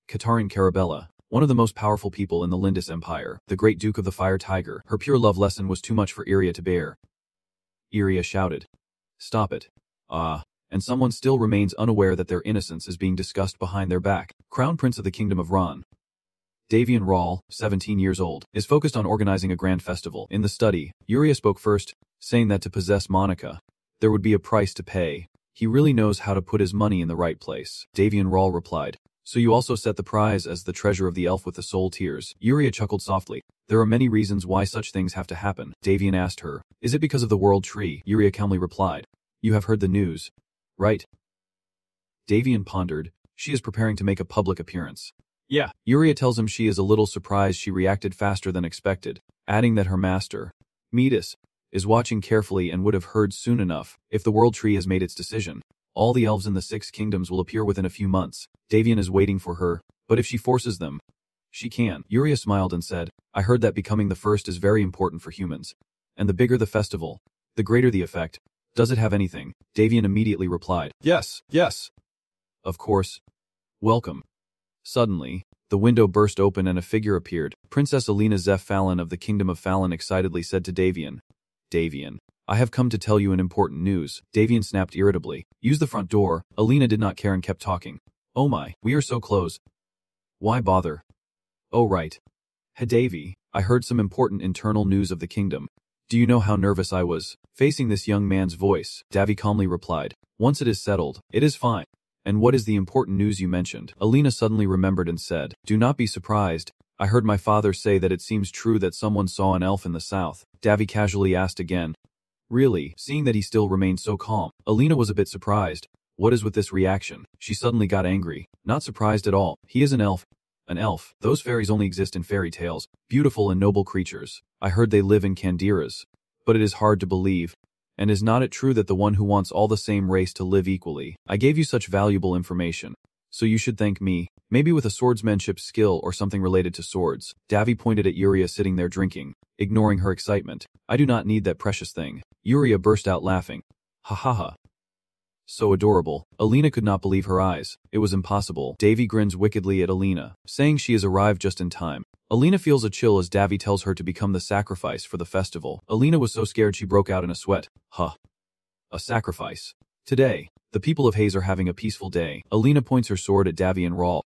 Carabella, one of the most powerful people in the Lindis Empire, the great Duke of the Fire Tiger. Her pure love lesson was too much for Iria to bear. Iria shouted. Stop it. And someone still remains unaware that their innocence is being discussed behind their back. Crown Prince of the Kingdom of Ron, Davian Rawl, 17 years old, is focused on organizing a grand festival. In the study, Yuria spoke first, saying that to possess Monica, there would be a price to pay. He really knows how to put his money in the right place. Davian Rawl replied, So you also set the prize as the treasure of the elf with the soul tears. Yuria chuckled softly. There are many reasons why such things have to happen. Davian asked her. Is it because of the world tree? Yuria calmly replied. You have heard the news, right? Davian pondered. She is preparing to make a public appearance. Yeah. Yuria tells him she is a little surprised she reacted faster than expected, adding that her master, Midas, is watching carefully and would have heard soon enough if the world tree has made its decision. All the elves in the 6 kingdoms will appear within a few months. Davian is waiting for her, but if she forces them, she can. Yuria smiled and said, I heard that becoming the first is very important for humans. And the bigger the festival, the greater the effect. Does it have anything? Davian immediately replied, Yes, yes. Of course. Welcome. Suddenly, the window burst open and a figure appeared. Princess Alina Zeph Fallon of the Kingdom of Fallon excitedly said to Davian, Davian, I have come to tell you an important news. Davian snapped irritably. Use the front door. Alina did not care and kept talking. Oh my, we are so close. Why bother? Oh right. Hey Davy, I heard some important internal news of the kingdom. Do you know how nervous I was? Facing this young man's voice, Davy calmly replied, Once it is settled, it is fine. And what is the important news you mentioned? Alina suddenly remembered and said, Do not be surprised. I heard my father say that it seems true that someone saw an elf in the south. Davy casually asked again. Really? Seeing that he still remained so calm, Alina was a bit surprised. What is with this reaction? She suddenly got angry. Not surprised at all. He is an elf. An elf. Those fairies only exist in fairy tales. Beautiful and noble creatures. I heard they live in Candiras. But it is hard to believe. And is not it true that the one who wants all the same race to live equally? I gave you such valuable information. So you should thank me. Maybe with a swordsmanship skill or something related to swords. Davy pointed at Yuria sitting there drinking, ignoring her excitement. I do not need that precious thing. Yuria burst out laughing. Ha ha ha. So adorable. Alina could not believe her eyes. It was impossible. Davy grins wickedly at Alina, saying she has arrived just in time. Alina feels a chill as Davy tells her to become the sacrifice for the festival. Alina was so scared she broke out in a sweat. Huh. A sacrifice. Today, the people of Haze are having a peaceful day. Alina points her sword at Davy and Rawl,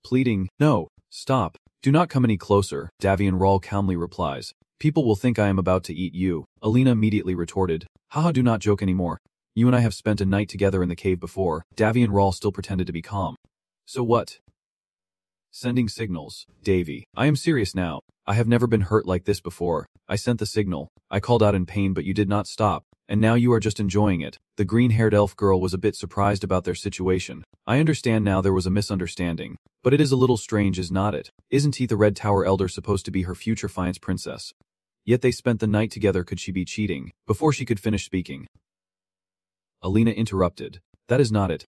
pleading, No, stop. Do not come any closer. Davy and Rawl calmly replies, People will think I am about to eat you. Alina immediately retorted, Haha, do not joke anymore. You and I have spent a night together in the cave before. Davy and Rawl still pretended to be calm. So what? Sending signals. Davy, I am serious now. I have never been hurt like this before. I sent the signal. I called out in pain but you did not stop. And now you are just enjoying it. The green-haired elf girl was a bit surprised about their situation. I understand now there was a misunderstanding. But it is a little strange, is not it? Isn't he the Red Tower Elder supposed to be her future Fiance princess? Yet they spent the night together. Could she be cheating? Before she could finish speaking, Alina interrupted. That is not it.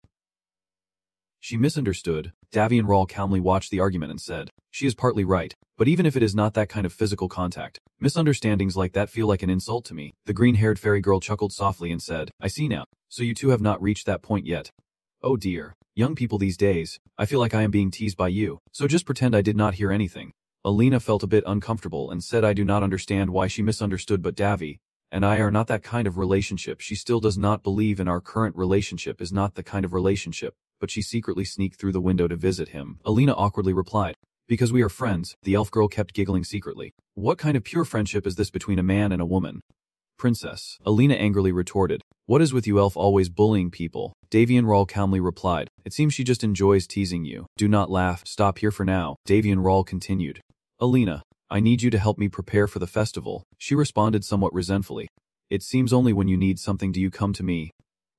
She misunderstood. Davy and Rawl calmly watched the argument and said, She is partly right, but even if it is not that kind of physical contact, misunderstandings like that feel like an insult to me. The green-haired fairy girl chuckled softly and said, I see now. So you two have not reached that point yet. Oh dear. Young people these days, I feel like I am being teased by you, so just pretend I did not hear anything. Alina felt a bit uncomfortable and said I do not understand why she misunderstood, but Davy and I are not that kind of relationship. She still does not believe in our current relationship is not the kind of relationship, but she secretly sneaked through the window to visit him. Alina awkwardly replied, Because we are friends. The elf girl kept giggling secretly. What kind of pure friendship is this between a man and a woman? Princess. Alina angrily retorted, What is with you elf always bullying people? Davy and Rawl calmly replied, It seems she just enjoys teasing you. Do not laugh. Stop here for now. Davy and Rawl continued. Alina, I need you to help me prepare for the festival. She responded somewhat resentfully. It seems only when you need something do you come to me.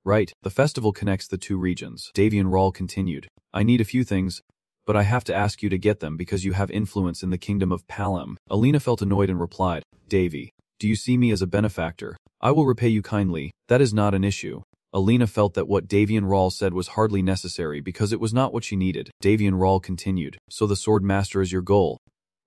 Right, the festival connects the two regions. Davy and Rawl continued. I need a few things, but I have to ask you to get them because you have influence in the kingdom of Palem. Alina felt annoyed and replied, Davy, do you see me as a benefactor? I will repay you kindly. That is not an issue. Alina felt that what Davy and Rawl said was hardly necessary because it was not what she needed. Davy and Rawl continued. So the sword master is your goal.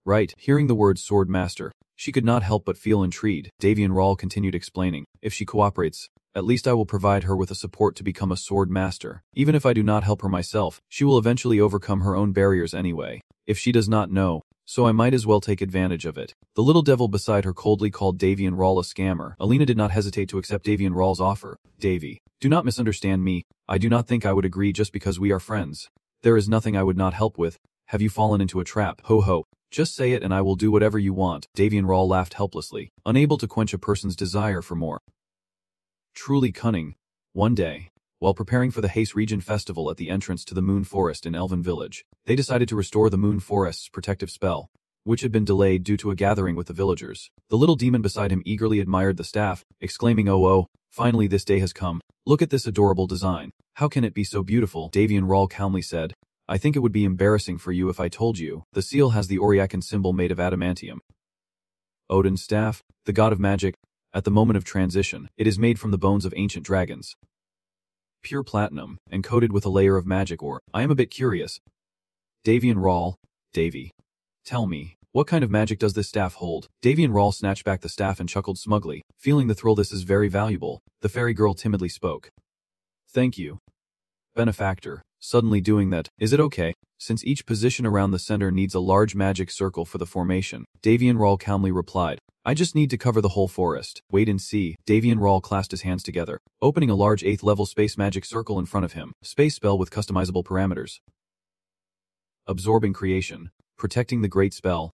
Right, hearing the word sword master, she could not help but feel intrigued. Davy and Rawl continued explaining, If she cooperates, at least I will provide her with a support to become a sword master. Even if I do not help her myself, she will eventually overcome her own barriers anyway. If she does not know, so I might as well take advantage of it. The little devil beside her coldly called Davy and Rawl a scammer. Alina did not hesitate to accept Davy and Rawl's offer. Davy, do not misunderstand me. I do not think I would agree just because we are friends. There is nothing I would not help with. Have you fallen into a trap? Ho ho. Just say it and I will do whatever you want. Davy and Rawl laughed helplessly, unable to quench a person's desire for more. Truly cunning. One day, While preparing for the Haste Region Festival at the entrance to the Moon Forest in Elven Village, they decided to restore the Moon Forest's protective spell, which had been delayed due to a gathering with the villagers. The little demon beside him eagerly admired the staff, exclaiming, "Oh, finally this day has come. Look at this adorable design. How can it be so beautiful?" Davian Rawl calmly said, "I think it would be embarrassing for you if I told you. The seal has the Oriakan symbol made of adamantium. Odin's staff, the god of magic. At the moment of transition, it is made from the bones of ancient dragons. Pure platinum, and coated with a layer of magic ore. I am a bit curious." Davian Rawl, Davy. "Tell me, what kind of magic does this staff hold?" Davian Rawl snatched back the staff and chuckled smugly, feeling the thrill. "This is very valuable." The fairy girl timidly spoke. "Thank you, benefactor." Suddenly doing that, "Is it okay? Since each position around the center needs a large magic circle for the formation." Davian Rawl calmly replied, "I just need to cover the whole forest. Wait and see." Davian Rawl clasped his hands together, opening a large 8th level space magic circle in front of him. Space spell with customizable parameters. Absorbing creation. Protecting the great spell.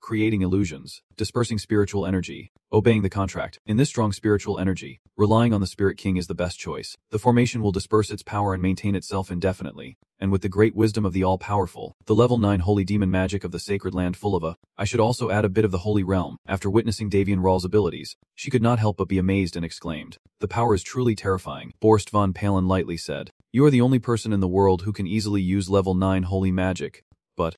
Creating illusions. Dispersing spiritual energy. Obeying the contract. In this strong spiritual energy, relying on the Spirit King is the best choice. The formation will disperse its power and maintain itself indefinitely. And with the great wisdom of the all-powerful, the level 9 holy demon magic of the sacred land Fulava, I should also add a bit of the holy realm. After witnessing Davian Rawl's abilities, she could not help but be amazed and exclaimed, "The power is truly terrifying." Borst von Palen lightly said, "You are the only person in the world who can easily use level 9 holy magic. But,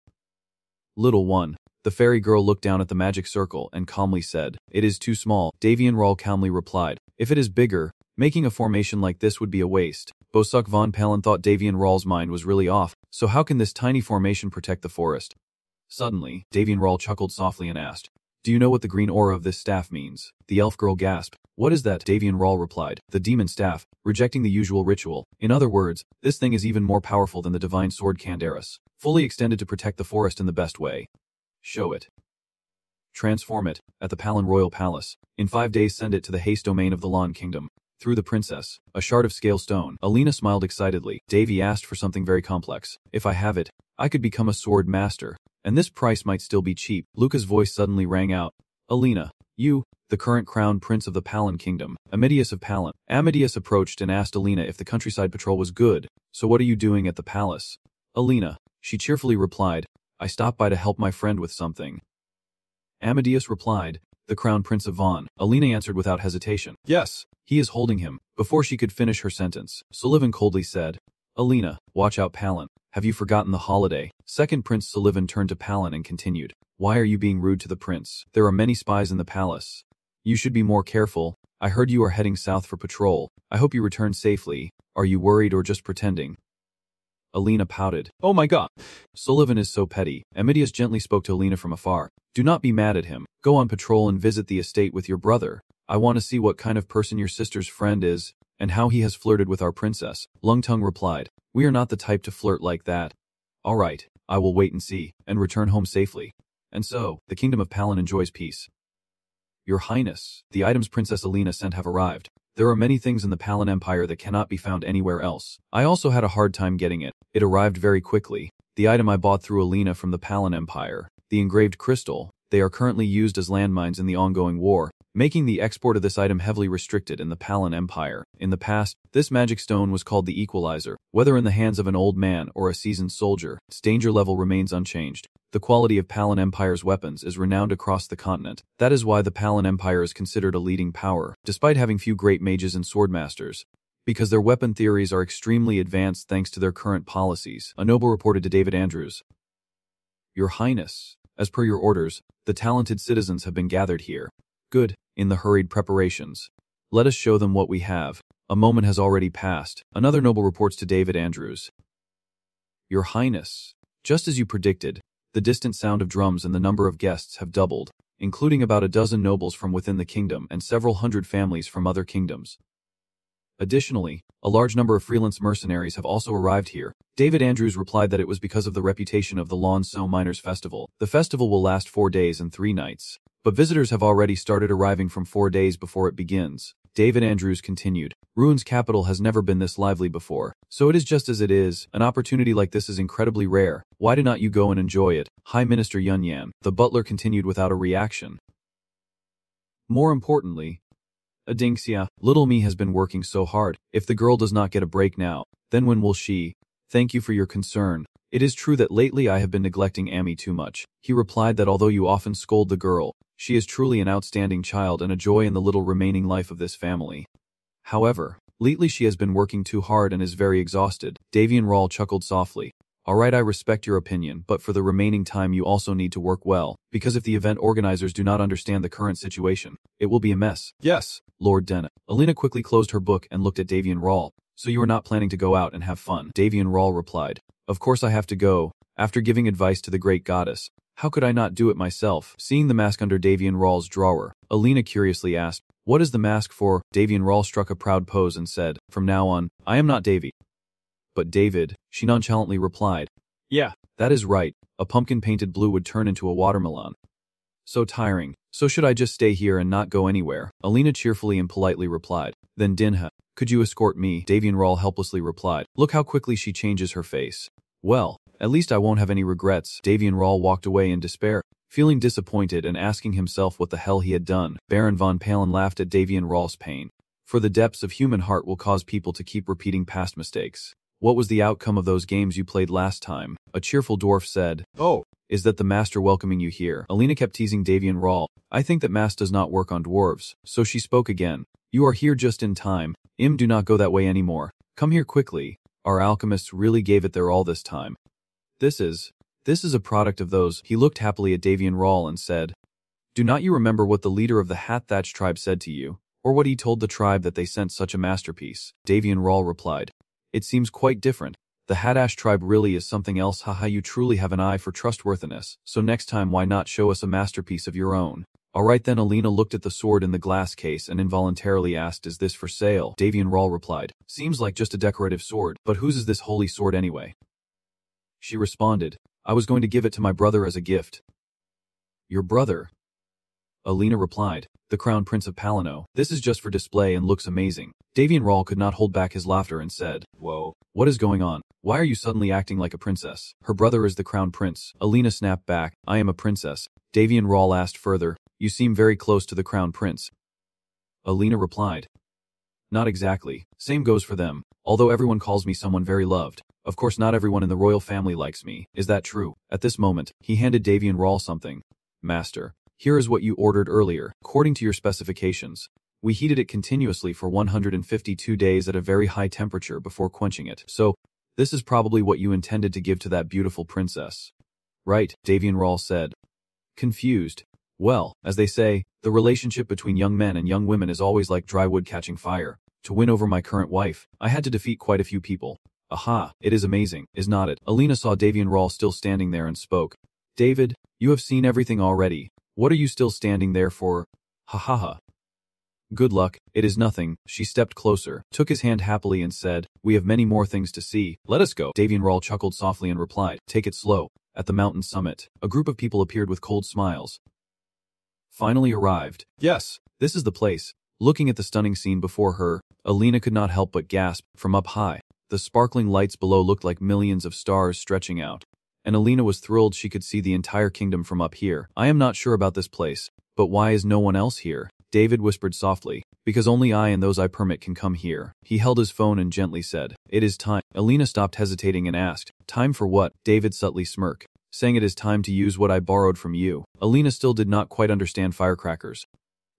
little one." The fairy girl looked down at the magic circle and calmly said, "It is too small." Davian Rawl calmly replied, "If it is bigger, making a formation like this would be a waste." Bosuk von Palen thought Davian Rawl's mind was really off, so how can this tiny formation protect the forest? Suddenly, Davian Rawl chuckled softly and asked, "Do you know what the green aura of this staff means?" The elf girl gasped. "What is that?" Davian Rawl replied, "The demon staff," rejecting the usual ritual. In other words, this thing is even more powerful than the divine sword Candaris, fully extended to protect the forest in the best way. Show it. Transform it, at the Palen Royal Palace. In 5 days send it to the Haste domain of the Lawn Kingdom. Through the princess, a shard of scale stone. Alina smiled excitedly. Davy asked for something very complex. "If I have it, I could become a sword master. And this price might still be cheap." Luca's voice suddenly rang out. "Alina, you, the current crown prince of the Palen Kingdom, Amadeus of Palen." Amadeus approached and asked Alina if the countryside patrol was good. "So what are you doing at the palace?" "Alina," she cheerfully replied, "I stopped by to help my friend with something." Amadeus replied, "The crown prince of Vaughn." Alina answered without hesitation, "Yes, he is holding him." Before she could finish her sentence, Sullivan coldly said, "Alina, watch out Palen. Have you forgotten the holiday?" Second Prince Sullivan turned to Palen and continued, "Why are you being rude to the prince? There are many spies in the palace. You should be more careful. I heard you are heading south for patrol. I hope you return safely. Are you worried or just pretending?" Alina pouted. "Oh my god. Sullivan is so petty." Amadeus gently spoke to Alina from afar. "Do not be mad at him. Go on patrol and visit the estate with your brother. I want to see what kind of person your sister's friend is, and how he has flirted with our princess." Lungtung replied, "We are not the type to flirt like that." "All right, I will wait and see, and return home safely." And so, the kingdom of Palen enjoys peace. "Your Highness, the items Princess Alina sent have arrived. There are many things in the Palen Empire that cannot be found anywhere else. I also had a hard time getting it. It arrived very quickly. The item I bought through Alina from the Palen Empire, the engraved crystal, they are currently used as landmines in the ongoing war, making the export of this item heavily restricted in the Palen Empire. In the past, this magic stone was called the Equalizer. Whether in the hands of an old man or a seasoned soldier, its danger level remains unchanged. The quality of Palen Empire's weapons is renowned across the continent. That is why the Palen Empire is considered a leading power, despite having few great mages and swordmasters. Because their weapon theories are extremely advanced thanks to their current policies, a noble reported to David Andrews. "Your Highness, as per your orders, the talented citizens have been gathered here. Good. In the hurried preparations, let us show them what we have." A moment has already passed. Another noble reports to David Andrews. "Your Highness, just as you predicted, the distant sound of drums and the number of guests have doubled, including about a dozen nobles from within the kingdom and several hundred families from other kingdoms. Additionally, a large number of freelance mercenaries have also arrived here." David Andrews replied that it was because of the reputation of the Lawn So Miners Festival. The festival will last 4 days and 3 nights, but visitors have already started arriving from 4 days before it begins. David Andrews continued, "Ruin's capital has never been this lively before, so it is just as it is. An opportunity like this is incredibly rare. Why do not you go and enjoy it?" High Minister Yun Yan, the butler, continued without a reaction. More importantly, Adinxia, little me has been working so hard. If the girl does not get a break now, then when will she? Thank you for your concern. It is true that lately I have been neglecting Amy too much. He replied that although you often scold the girl, she is truly an outstanding child and a joy in the little remaining life of this family. However, lately she has been working too hard and is very exhausted. Davian Rawl chuckled softly. Alright, I respect your opinion, but for the remaining time you also need to work well, because if the event organizers do not understand the current situation, it will be a mess. Yes, Lord Denna. Alina quickly closed her book and looked at Davian Rawl. So you are not planning to go out and have fun? Davian Rawl replied. Of course I have to go. After giving advice to the great goddess, how could I not do it myself? Seeing the mask under Davian Rawl's drawer, Alina curiously asked, what is the mask for? Davian Rawl struck a proud pose and said, from now on, I am not Davy. But David, she nonchalantly replied. Yeah, that is right. A pumpkin painted blue would turn into a watermelon. So tiring. So should I just stay here and not go anywhere? Alina cheerfully and politely replied. Then Dinha, could you escort me? Davian Rawl helplessly replied. Look how quickly she changes her face. Well, at least I won't have any regrets. Davian Rawl walked away in despair, feeling disappointed and asking himself what the hell he had done. Baron von Palen laughed at Davian Rawl's pain. For the depths of human heart will cause people to keep repeating past mistakes. What was the outcome of those games you played last time? A cheerful dwarf said. Oh, is that the master welcoming you here? Alina kept teasing Davian Rawl. I think that mass does not work on dwarves. So she spoke again. You are here just in time. Do not go that way anymore. Come here quickly. Our alchemists really gave it their all this time. This is a product of those. He looked happily at Davian Rawl and said, do not you remember what the leader of the Hat-Thatch tribe said to you? Or what he told the tribe that they sent such a masterpiece? Davian Rawl replied. It seems quite different. The Hadash tribe really is something else. Haha, you truly have an eye for trustworthiness. So next time why not show us a masterpiece of your own? Alright then. Alina looked at the sword in the glass case and involuntarily asked, is this for sale? Davian Rawl replied. Seems like just a decorative sword, but whose is this holy sword anyway? She responded. I was going to give it to my brother as a gift. Your brother? Alina replied. The Crown Prince of Palino. This is just for display and looks amazing. Davian Rawl could not hold back his laughter and said, whoa, what is going on? Why are you suddenly acting like a princess? Her brother is the Crown Prince. Alina snapped back. I am a princess. Davian Rawl asked further. You seem very close to the Crown Prince. Alina replied. Not exactly. Same goes for them. Although everyone calls me someone very loved. Of course not everyone in the royal family likes me. Is that true? At this moment, he handed Davian Rawl something. Master. Here is what you ordered earlier, according to your specifications. We heated it continuously for 152 days at a very high temperature before quenching it. So, this is probably what you intended to give to that beautiful princess. Right, Davian Rawl said. Confused. Well, as they say, the relationship between young men and young women is always like dry wood catching fire. To win over my current wife, I had to defeat quite a few people. Aha, it is amazing, is not it? Alina saw Davian Rawl still standing there and spoke. David, you have seen everything already. What are you still standing there for? Ha ha ha. Good luck, it is nothing. She stepped closer, took his hand happily and said, we have many more things to see. Let us go. Davian Rawl chuckled softly and replied, take it slow. At the mountain summit, a group of people appeared with cold smiles. Finally arrived. Yes, this is the place. Looking at the stunning scene before her, Alina could not help but gasp. From up high, the sparkling lights below looked like millions of stars stretching out. And Alina was thrilled she could see the entire kingdom from up here. I am not sure about this place, but why is no one else here? David whispered softly. Because only I and those I permit can come here. He held his phone and gently said, it is time. Alina stopped hesitating and asked, time for what? David subtly smirked, saying it is time to use what I borrowed from you. Alina still did not quite understand firecrackers.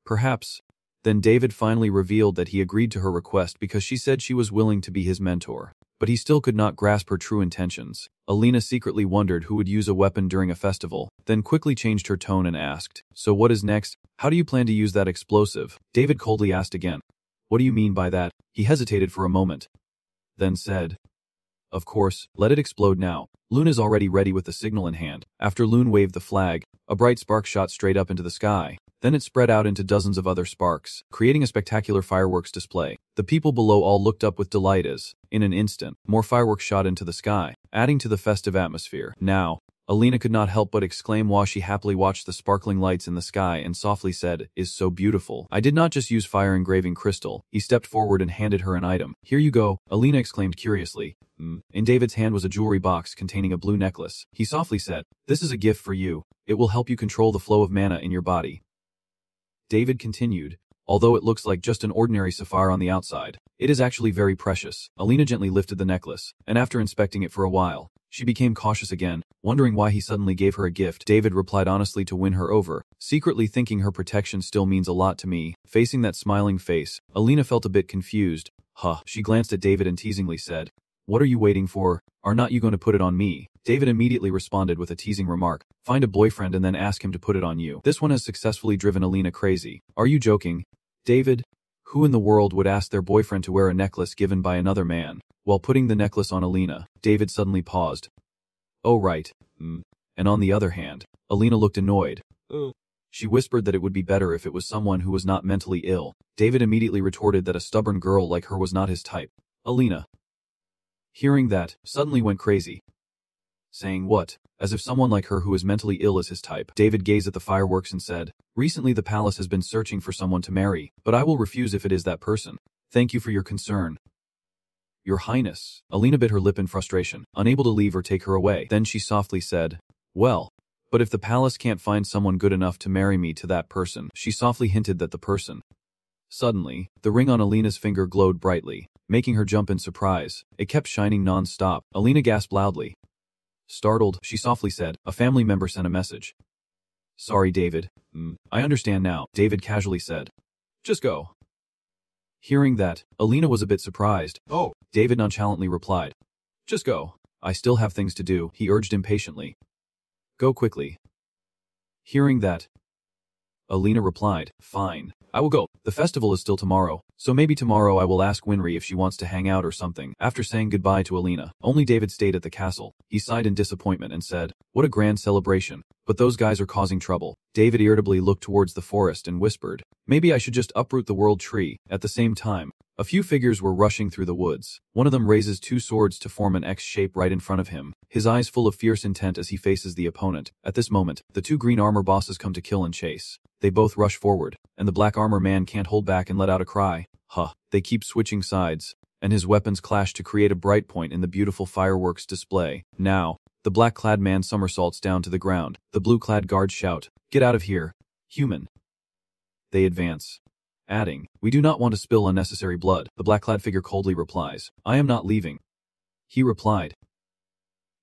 Perhaps. Then David finally revealed that he agreed to her request because she said she was willing to be his mentor. But he still could not grasp her true intentions. Alina secretly wondered who would use a weapon during a festival, then quickly changed her tone and asked, so what is next? How do you plan to use that explosive? David coldly asked again. What do you mean by that? He hesitated for a moment. Then said, of course, let it explode now. Loon is already ready with the signal in hand. After Loon waved the flag, a bright spark shot straight up into the sky. Then it spread out into dozens of other sparks, creating a spectacular fireworks display. The people below all looked up with delight as, in an instant, more fireworks shot into the sky, adding to the festive atmosphere. Now, Alina could not help but exclaim while she happily watched the sparkling lights in the sky and softly said, is so beautiful. I did not just use fire engraving crystal. He stepped forward and handed her an item. Here you go, Alina exclaimed curiously. In David's hand was a jewelry box containing a blue necklace. He softly said, this is a gift for you. It will help you control the flow of mana in your body. David continued, Although it looks like just an ordinary sapphire on the outside, it is actually very precious. Alina gently lifted the necklace, and after inspecting it for a while, she became cautious again, wondering why he suddenly gave her a gift. David replied honestly to win her over, secretly thinking her protection still means a lot to me. Facing that smiling face, Alina felt a bit confused. She glanced at David and teasingly said, "What are you waiting for? Are not you going to put it on me?" David immediately responded with a teasing remark, "Find a boyfriend and then ask him to put it on you." This one has successfully driven Alina crazy. Are you joking? David? Who in the world would ask their boyfriend to wear a necklace given by another man? While putting the necklace on Alina, David suddenly paused. Oh right. And on the other hand, Alina looked annoyed. She whispered that it would be better if it was someone who was not mentally ill. David immediately retorted that a stubborn girl like her was not his type. Alina, hearing that, suddenly went crazy. Saying what? As if someone like her who is mentally ill is his type. David gazed at the fireworks and said, "Recently the palace has been searching for someone to marry, but I will refuse if it is that person. Thank you for your concern." Your Highness. Alina bit her lip in frustration, unable to leave or take her away. Then she softly said, "Well, but if the palace can't find someone good enough to marry me to that person." She softly hinted that the person. Suddenly, the ring on Alina's finger glowed brightly, making her jump in surprise. It kept shining non-stop. Alina gasped loudly. Startled, she softly said, "A family member sent a message." "Sorry, David. I understand now," David casually said. "Just go." Hearing that, Alina was a bit surprised. "Oh," David nonchalantly replied. "Just go. I still have things to do," he urged impatiently. "Go quickly." Hearing that, Alina replied, "Fine. I will go. The festival is still tomorrow, so maybe tomorrow I will ask Winry if she wants to hang out or something." After saying goodbye to Alina, only David stayed at the castle. He sighed in disappointment and said, "What a grand celebration, but those guys are causing trouble." David irritably looked towards the forest and whispered, "Maybe I should just uproot the world tree." At the same time, a few figures were rushing through the woods. One of them raises two swords to form an X shape right in front of him, his eyes full of fierce intent as he faces the opponent. At this moment, the two green armor bosses come to kill and chase. They both rush forward, and the black armor man can't hold back and let out a cry. They keep switching sides, and his weapons clash to create a bright point in the beautiful fireworks display. Now, the black-clad man somersaults down to the ground. The blue-clad guards shout, "Get out of here, human." They advance, adding, "We do not want to spill unnecessary blood." The black-clad figure coldly replies, "I am not leaving." He replied,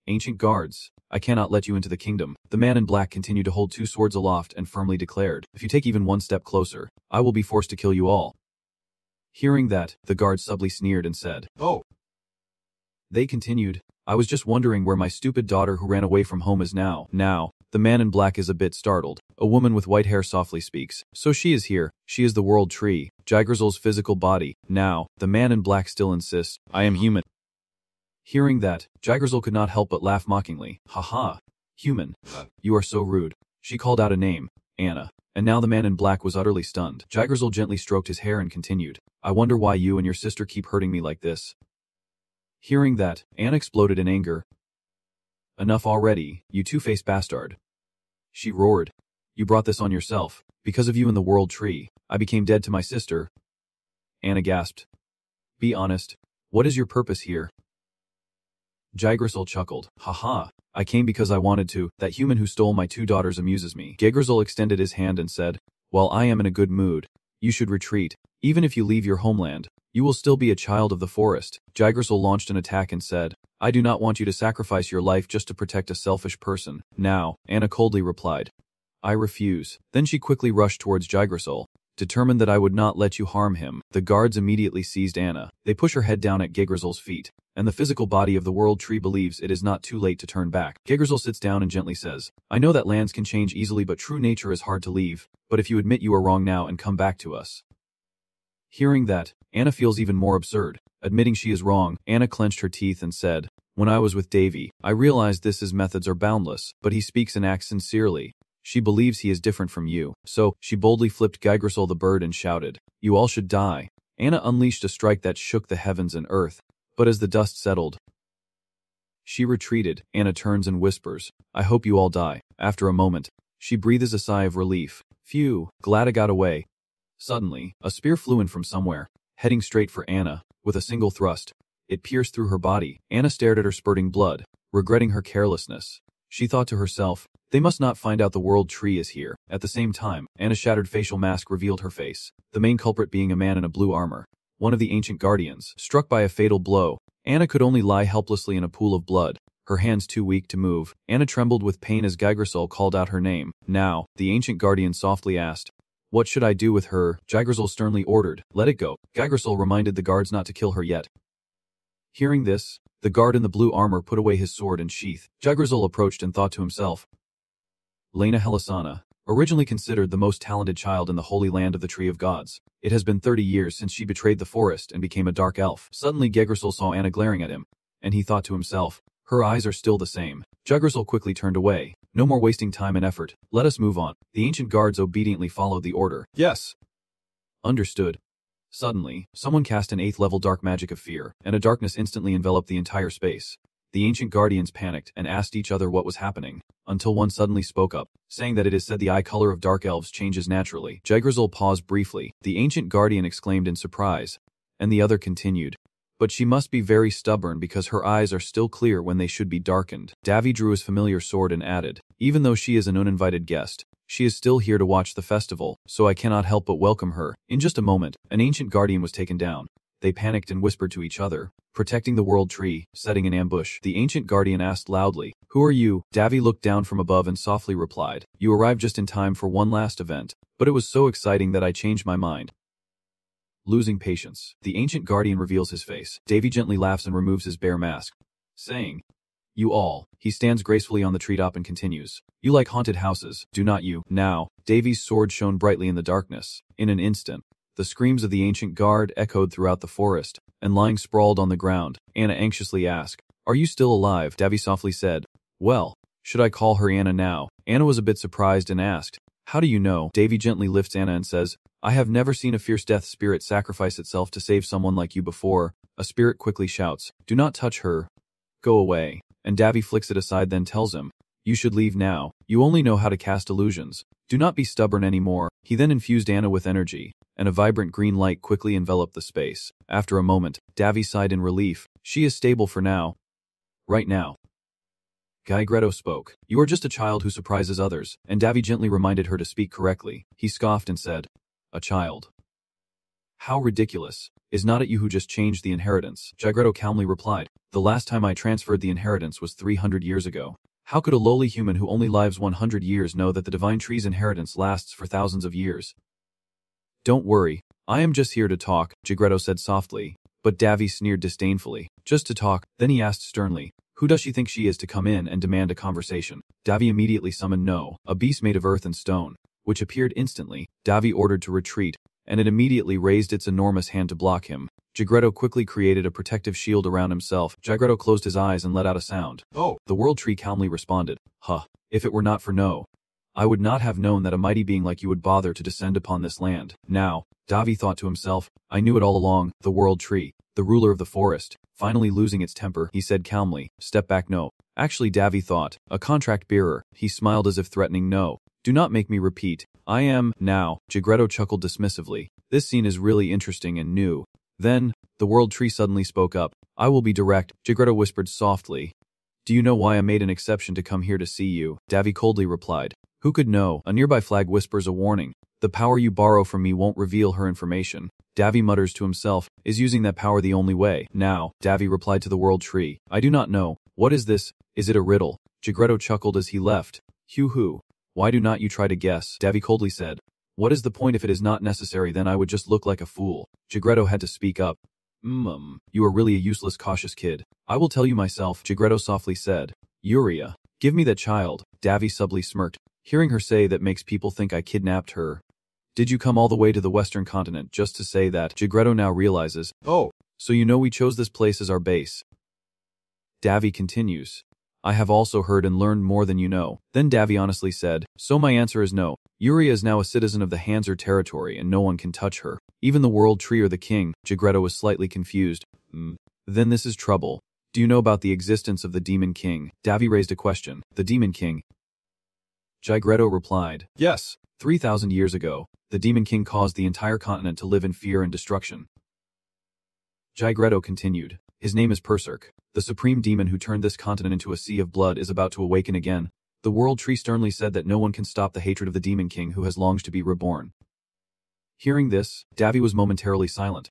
"Ancient guards, I cannot let you into the kingdom." The man in black continued to hold two swords aloft and firmly declared, "If you take even one step closer, I will be forced to kill you all." Hearing that, the guards subtly sneered and said, "Oh." They continued, "I was just wondering where my stupid daughter who ran away from home is now." Now, the man in black is a bit startled. A woman with white hair softly speaks, "So she is here. She is the world tree, Jygrizel's physical body." Now, the man in black still insists, "I am human." Hearing that, Jygrizel could not help but laugh mockingly. "Haha, human. You are so rude." She called out a name, Anna. And now the man in black was utterly stunned. Jygrizel gently stroked his hair and continued, "I wonder why you and your sister keep hurting me like this." Hearing that, Anna exploded in anger. "Enough already, you two-faced bastard." She roared, "You brought this on yourself. Because of you and the world tree, I became dead to my sister." Anna gasped. "Be honest. What is your purpose here?" Jygrizel chuckled. "Haha, I came because I wanted to. That human who stole my two daughters amuses me." Jygrizel extended his hand and said, "While I am in a good mood, you should retreat. Even if you leave your homeland, you will still be a child of the forest." Jygrizel launched an attack and said, "I do not want you to sacrifice your life just to protect a selfish person." Now, Anna coldly replied, "I refuse." Then she quickly rushed towards Jygrizel, determined that I would not let you harm him. The guards immediately seized Anna. They push her head down at Jygrizel's feet, and the physical body of the world tree believes it is not too late to turn back. Jygrizel sits down and gently says, "I know that lands can change easily, but true nature is hard to leave. But if you admit you are wrong now and come back to us." Hearing that, Anna feels even more absurd. Admitting she is wrong, Anna clenched her teeth and said, "When I was with Davy, I realized his methods are boundless, but he speaks and acts sincerely. She believes he is different from you." So, she boldly flipped Jygrizel the bird and shouted, "You all should die." Anna unleashed a strike that shook the heavens and earth, but as the dust settled, she retreated. Anna turns and whispers, "I hope you all die." After a moment, she breathes a sigh of relief. "Phew, glad I got away." Suddenly, a spear flew in from somewhere, heading straight for Anna. With a single thrust, it pierced through her body. Anna stared at her spurting blood, regretting her carelessness. She thought to herself, They must not find out the world tree is here. At the same time, Anna's shattered facial mask revealed her face, the main culprit being a man in a blue armor, one of the ancient guardians. Struck by a fatal blow, Anna could only lie helplessly in a pool of blood, her hands too weak to move. Anna trembled with pain as Gaigersol called out her name. Now, the ancient guardian softly asked, "What should I do with her?" Gaigersol sternly ordered, "Let it go." Gaigersol reminded the guards not to kill her yet. Hearing this, the guard in the blue armor put away his sword and sheath. Gaigersol approached and thought to himself, Lena Helisana, originally considered the most talented child in the holy land of the Tree of Gods. It has been 30 years since she betrayed the forest and became a dark elf. Suddenly Gaigersol saw Anna glaring at him, and he thought to himself, her eyes are still the same. Gaigersol quickly turned away. No more wasting time and effort. Let us move on. The ancient guards obediently followed the order. Yes. Understood. Suddenly, someone cast an 8th level dark magic of fear, and a darkness instantly enveloped the entire space. The ancient guardians panicked and asked each other what was happening, until one suddenly spoke up, saying that it is said the eye color of dark elves changes naturally. Gaigersol paused briefly. The ancient guardian exclaimed in surprise, and the other continued, "But she must be very stubborn because her eyes are still clear when they should be darkened." Davy drew his familiar sword and added, "Even though she is an uninvited guest, she is still here to watch the festival, so I cannot help but welcome her." In just a moment, an ancient guardian was taken down. They panicked and whispered to each other, protecting the world tree, setting an ambush. The ancient guardian asked loudly, "Who are you?" Davy looked down from above and softly replied, "You arrived just in time for one last event, but it was so exciting that I changed my mind." Losing patience, the ancient guardian reveals his face. Davy gently laughs and removes his bare mask, saying, "You all." He stands gracefully on the treetop and continues, "You like haunted houses, do not you?" Now, Davy's sword shone brightly in the darkness. In an instant, the screams of the ancient guard echoed throughout the forest, and lying sprawled on the ground, Anna anxiously asked, "Are you still alive?" Davy softly said, "Well, should I call her Anna now?" Anna was a bit surprised and asked, "How do you know?" Davy gently lifts Anna and says, "I have never seen a fierce death spirit sacrifice itself to save someone like you before." A spirit quickly shouts, "Do not touch her. Go away." And Davy flicks it aside, then tells him, "You should leave now. You only know how to cast illusions. Do not be stubborn anymore." He then infused Anna with energy, and a vibrant green light quickly enveloped the space. After a moment, Davy sighed in relief. She is stable for now. Right now. Gaigredo spoke. "You are just a child who surprises others," and Davy gently reminded her to speak correctly. He scoffed and said, "A child? How ridiculous. Is not it you who just changed the inheritance?" Gaigredo calmly replied, "The last time I transferred the inheritance was 300 years ago. How could a lowly human who only lives 100 years know that the divine tree's inheritance lasts for thousands of years?" "Don't worry, I am just here to talk," Gaigredo said softly, but Davy sneered disdainfully. "Just to talk?" Then he asked sternly, "Who does she think she is to come in and demand a conversation?" Davy immediately summoned No, a beast made of earth and stone, which appeared instantly. Davy ordered to retreat, and it immediately raised its enormous hand to block him. Gaigredo quickly created a protective shield around himself. Gaigredo closed his eyes and let out a sound. "Oh!" The world tree calmly responded, "Huh, if it were not for No, I would not have known that a mighty being like you would bother to descend upon this land." Now, Davy thought to himself, "I knew it all along, the world tree, the ruler of the forest." Finally losing its temper, he said calmly, "Step back No." Actually, Davy thought, a contract bearer. He smiled as if threatening No. "Do not make me repeat. I am." Now, Gaigredo chuckled dismissively. This scene is really interesting and new. Then, the world tree suddenly spoke up. "I will be direct." Gaigredo whispered softly, "Do you know why I made an exception to come here to see you?" Davy coldly replied, "Who could know?" A nearby flag whispers a warning. "The power you borrow from me won't reveal her information." Davy mutters to himself, "Is using that power the only way?" Now, Davy replied to the world tree, "I do not know. What is this? Is it a riddle?" Gaigredo chuckled as he left. "Hoo-hoo. Why do not you try to guess?" Davy coldly said. "What is the point if it is not necessary? Then I would just look like a fool." Gaigredo had to speak up. You are really a useless cautious kid. I will tell you myself," Gaigredo softly said. "Yuria, give me that child." Davy subtly smirked. Hearing her say that makes people think I kidnapped her. Did you come all the way to the western continent just to say that? Gaigredo now realizes. "Oh, so you know we chose this place as our base." Davy continues. "I have also heard and learned more than you know." Then Davy honestly said, "So my answer is no. Yuria is now a citizen of the Hanser territory and no one can touch her. Even the world tree or the king." Gaigredo was slightly confused. Then this is trouble. Do you know about the existence of the Demon King?" Davy raised a question. "The Demon King?" Gaigredo replied, "Yes. 3,000 years ago, the Demon King caused the entire continent to live in fear and destruction." Gaigredo continued, "His name is Perserk. The supreme demon who turned this continent into a sea of blood is about to awaken again. The World Tree sternly said that no one can stop the hatred of the Demon King who has longed to be reborn. Hearing this, Davy was momentarily silent.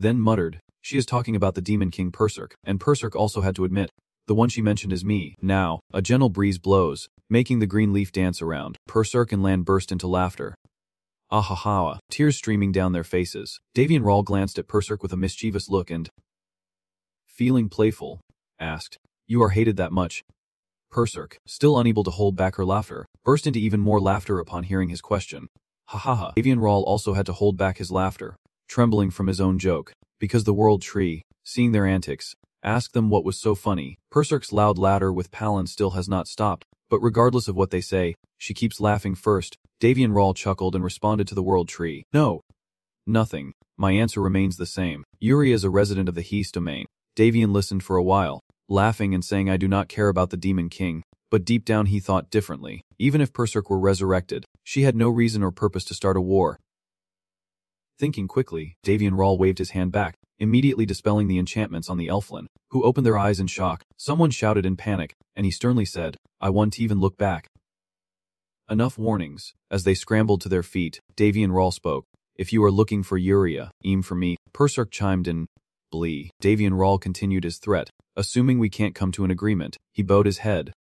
Then muttered, "She is talking about the Demon King Perserk," and Perserk also had to admit, "The one she mentioned is me." Now, a gentle breeze blows, making the green leaf dance around. Perserk and Lan burst into laughter. Ahaha, tears streaming down their faces. Davy and Rawl glanced at Perserk with a mischievous look and, feeling playful, asked, "You are hated that much?" Perserk, still unable to hold back her laughter, burst into even more laughter upon hearing his question. Ha ha ha. Davy and Rawl also had to hold back his laughter, trembling from his own joke, because the World Tree, seeing their antics, asked them what was so funny. Perserk's loud laughter with Palin still has not stopped, but regardless of what they say, she keeps laughing first. Davy and Rawl chuckled and responded to the World Tree. "No. Nothing. My answer remains the same. Yuri is a resident of the Heast domain." Davian listened for a while, laughing and saying, "I do not care about the Demon King," but deep down he thought differently. Even if Perserk were resurrected, she had no reason or purpose to start a war. Thinking quickly, Davy and Rawl waved his hand back, immediately dispelling the enchantments on the elflin, who opened their eyes in shock. Someone shouted in panic, and he sternly said, "I won't even look back." Enough warnings. As they scrambled to their feet, Davy and Rawl spoke. "If you are looking for Yuria, aim for me." Perserk chimed in. Blee. Davy and Rawl continued his threat. "Assuming we can't come to an agreement." He bowed his head,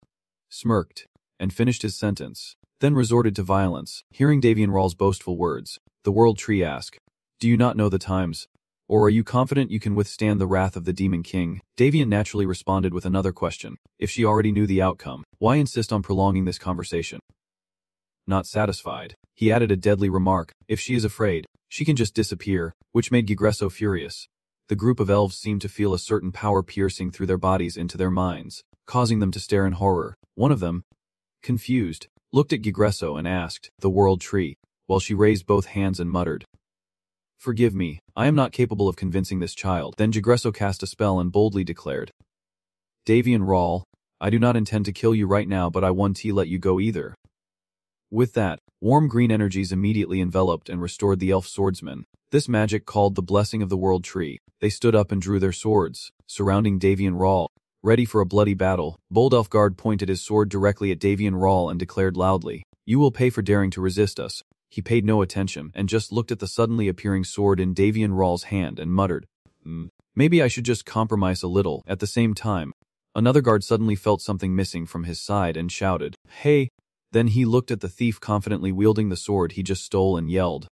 smirked, and finished his sentence, then resorted to violence. Hearing Davy and Rawl's boastful words, the World Tree asked, "Do you not know the times? Or are you confident you can withstand the wrath of the Demon King?" Davian naturally responded with another question. If she already knew the outcome, why insist on prolonging this conversation? Not satisfied, he added a deadly remark. "If she is afraid, she can just disappear," which made Gigresso furious. The group of elves seemed to feel a certain power piercing through their bodies into their minds, causing them to stare in horror. One of them, confused, looked at Gigresso and asked, "The World Tree," while she raised both hands and muttered, "Forgive me, I am not capable of convincing this child." Then Gigresso cast a spell and boldly declared, "Davy and Rawl, I do not intend to kill you right now, but I won't let you go either." With that, warm green energies immediately enveloped and restored the elf swordsmen. This magic called the blessing of the World Tree. They stood up and drew their swords, surrounding Davy and Rawl, ready for a bloody battle. Bold Elfguard pointed his sword directly at Davy and Rawl and declared loudly, "You will pay for daring to resist us." He paid no attention and just looked at the suddenly appearing sword in Davy and Rawl's hand and muttered, "Maybe I should just compromise a little." At the same time, another guard suddenly felt something missing from his side and shouted, "Hey!" Then he looked at the thief confidently wielding the sword he just stole and yelled,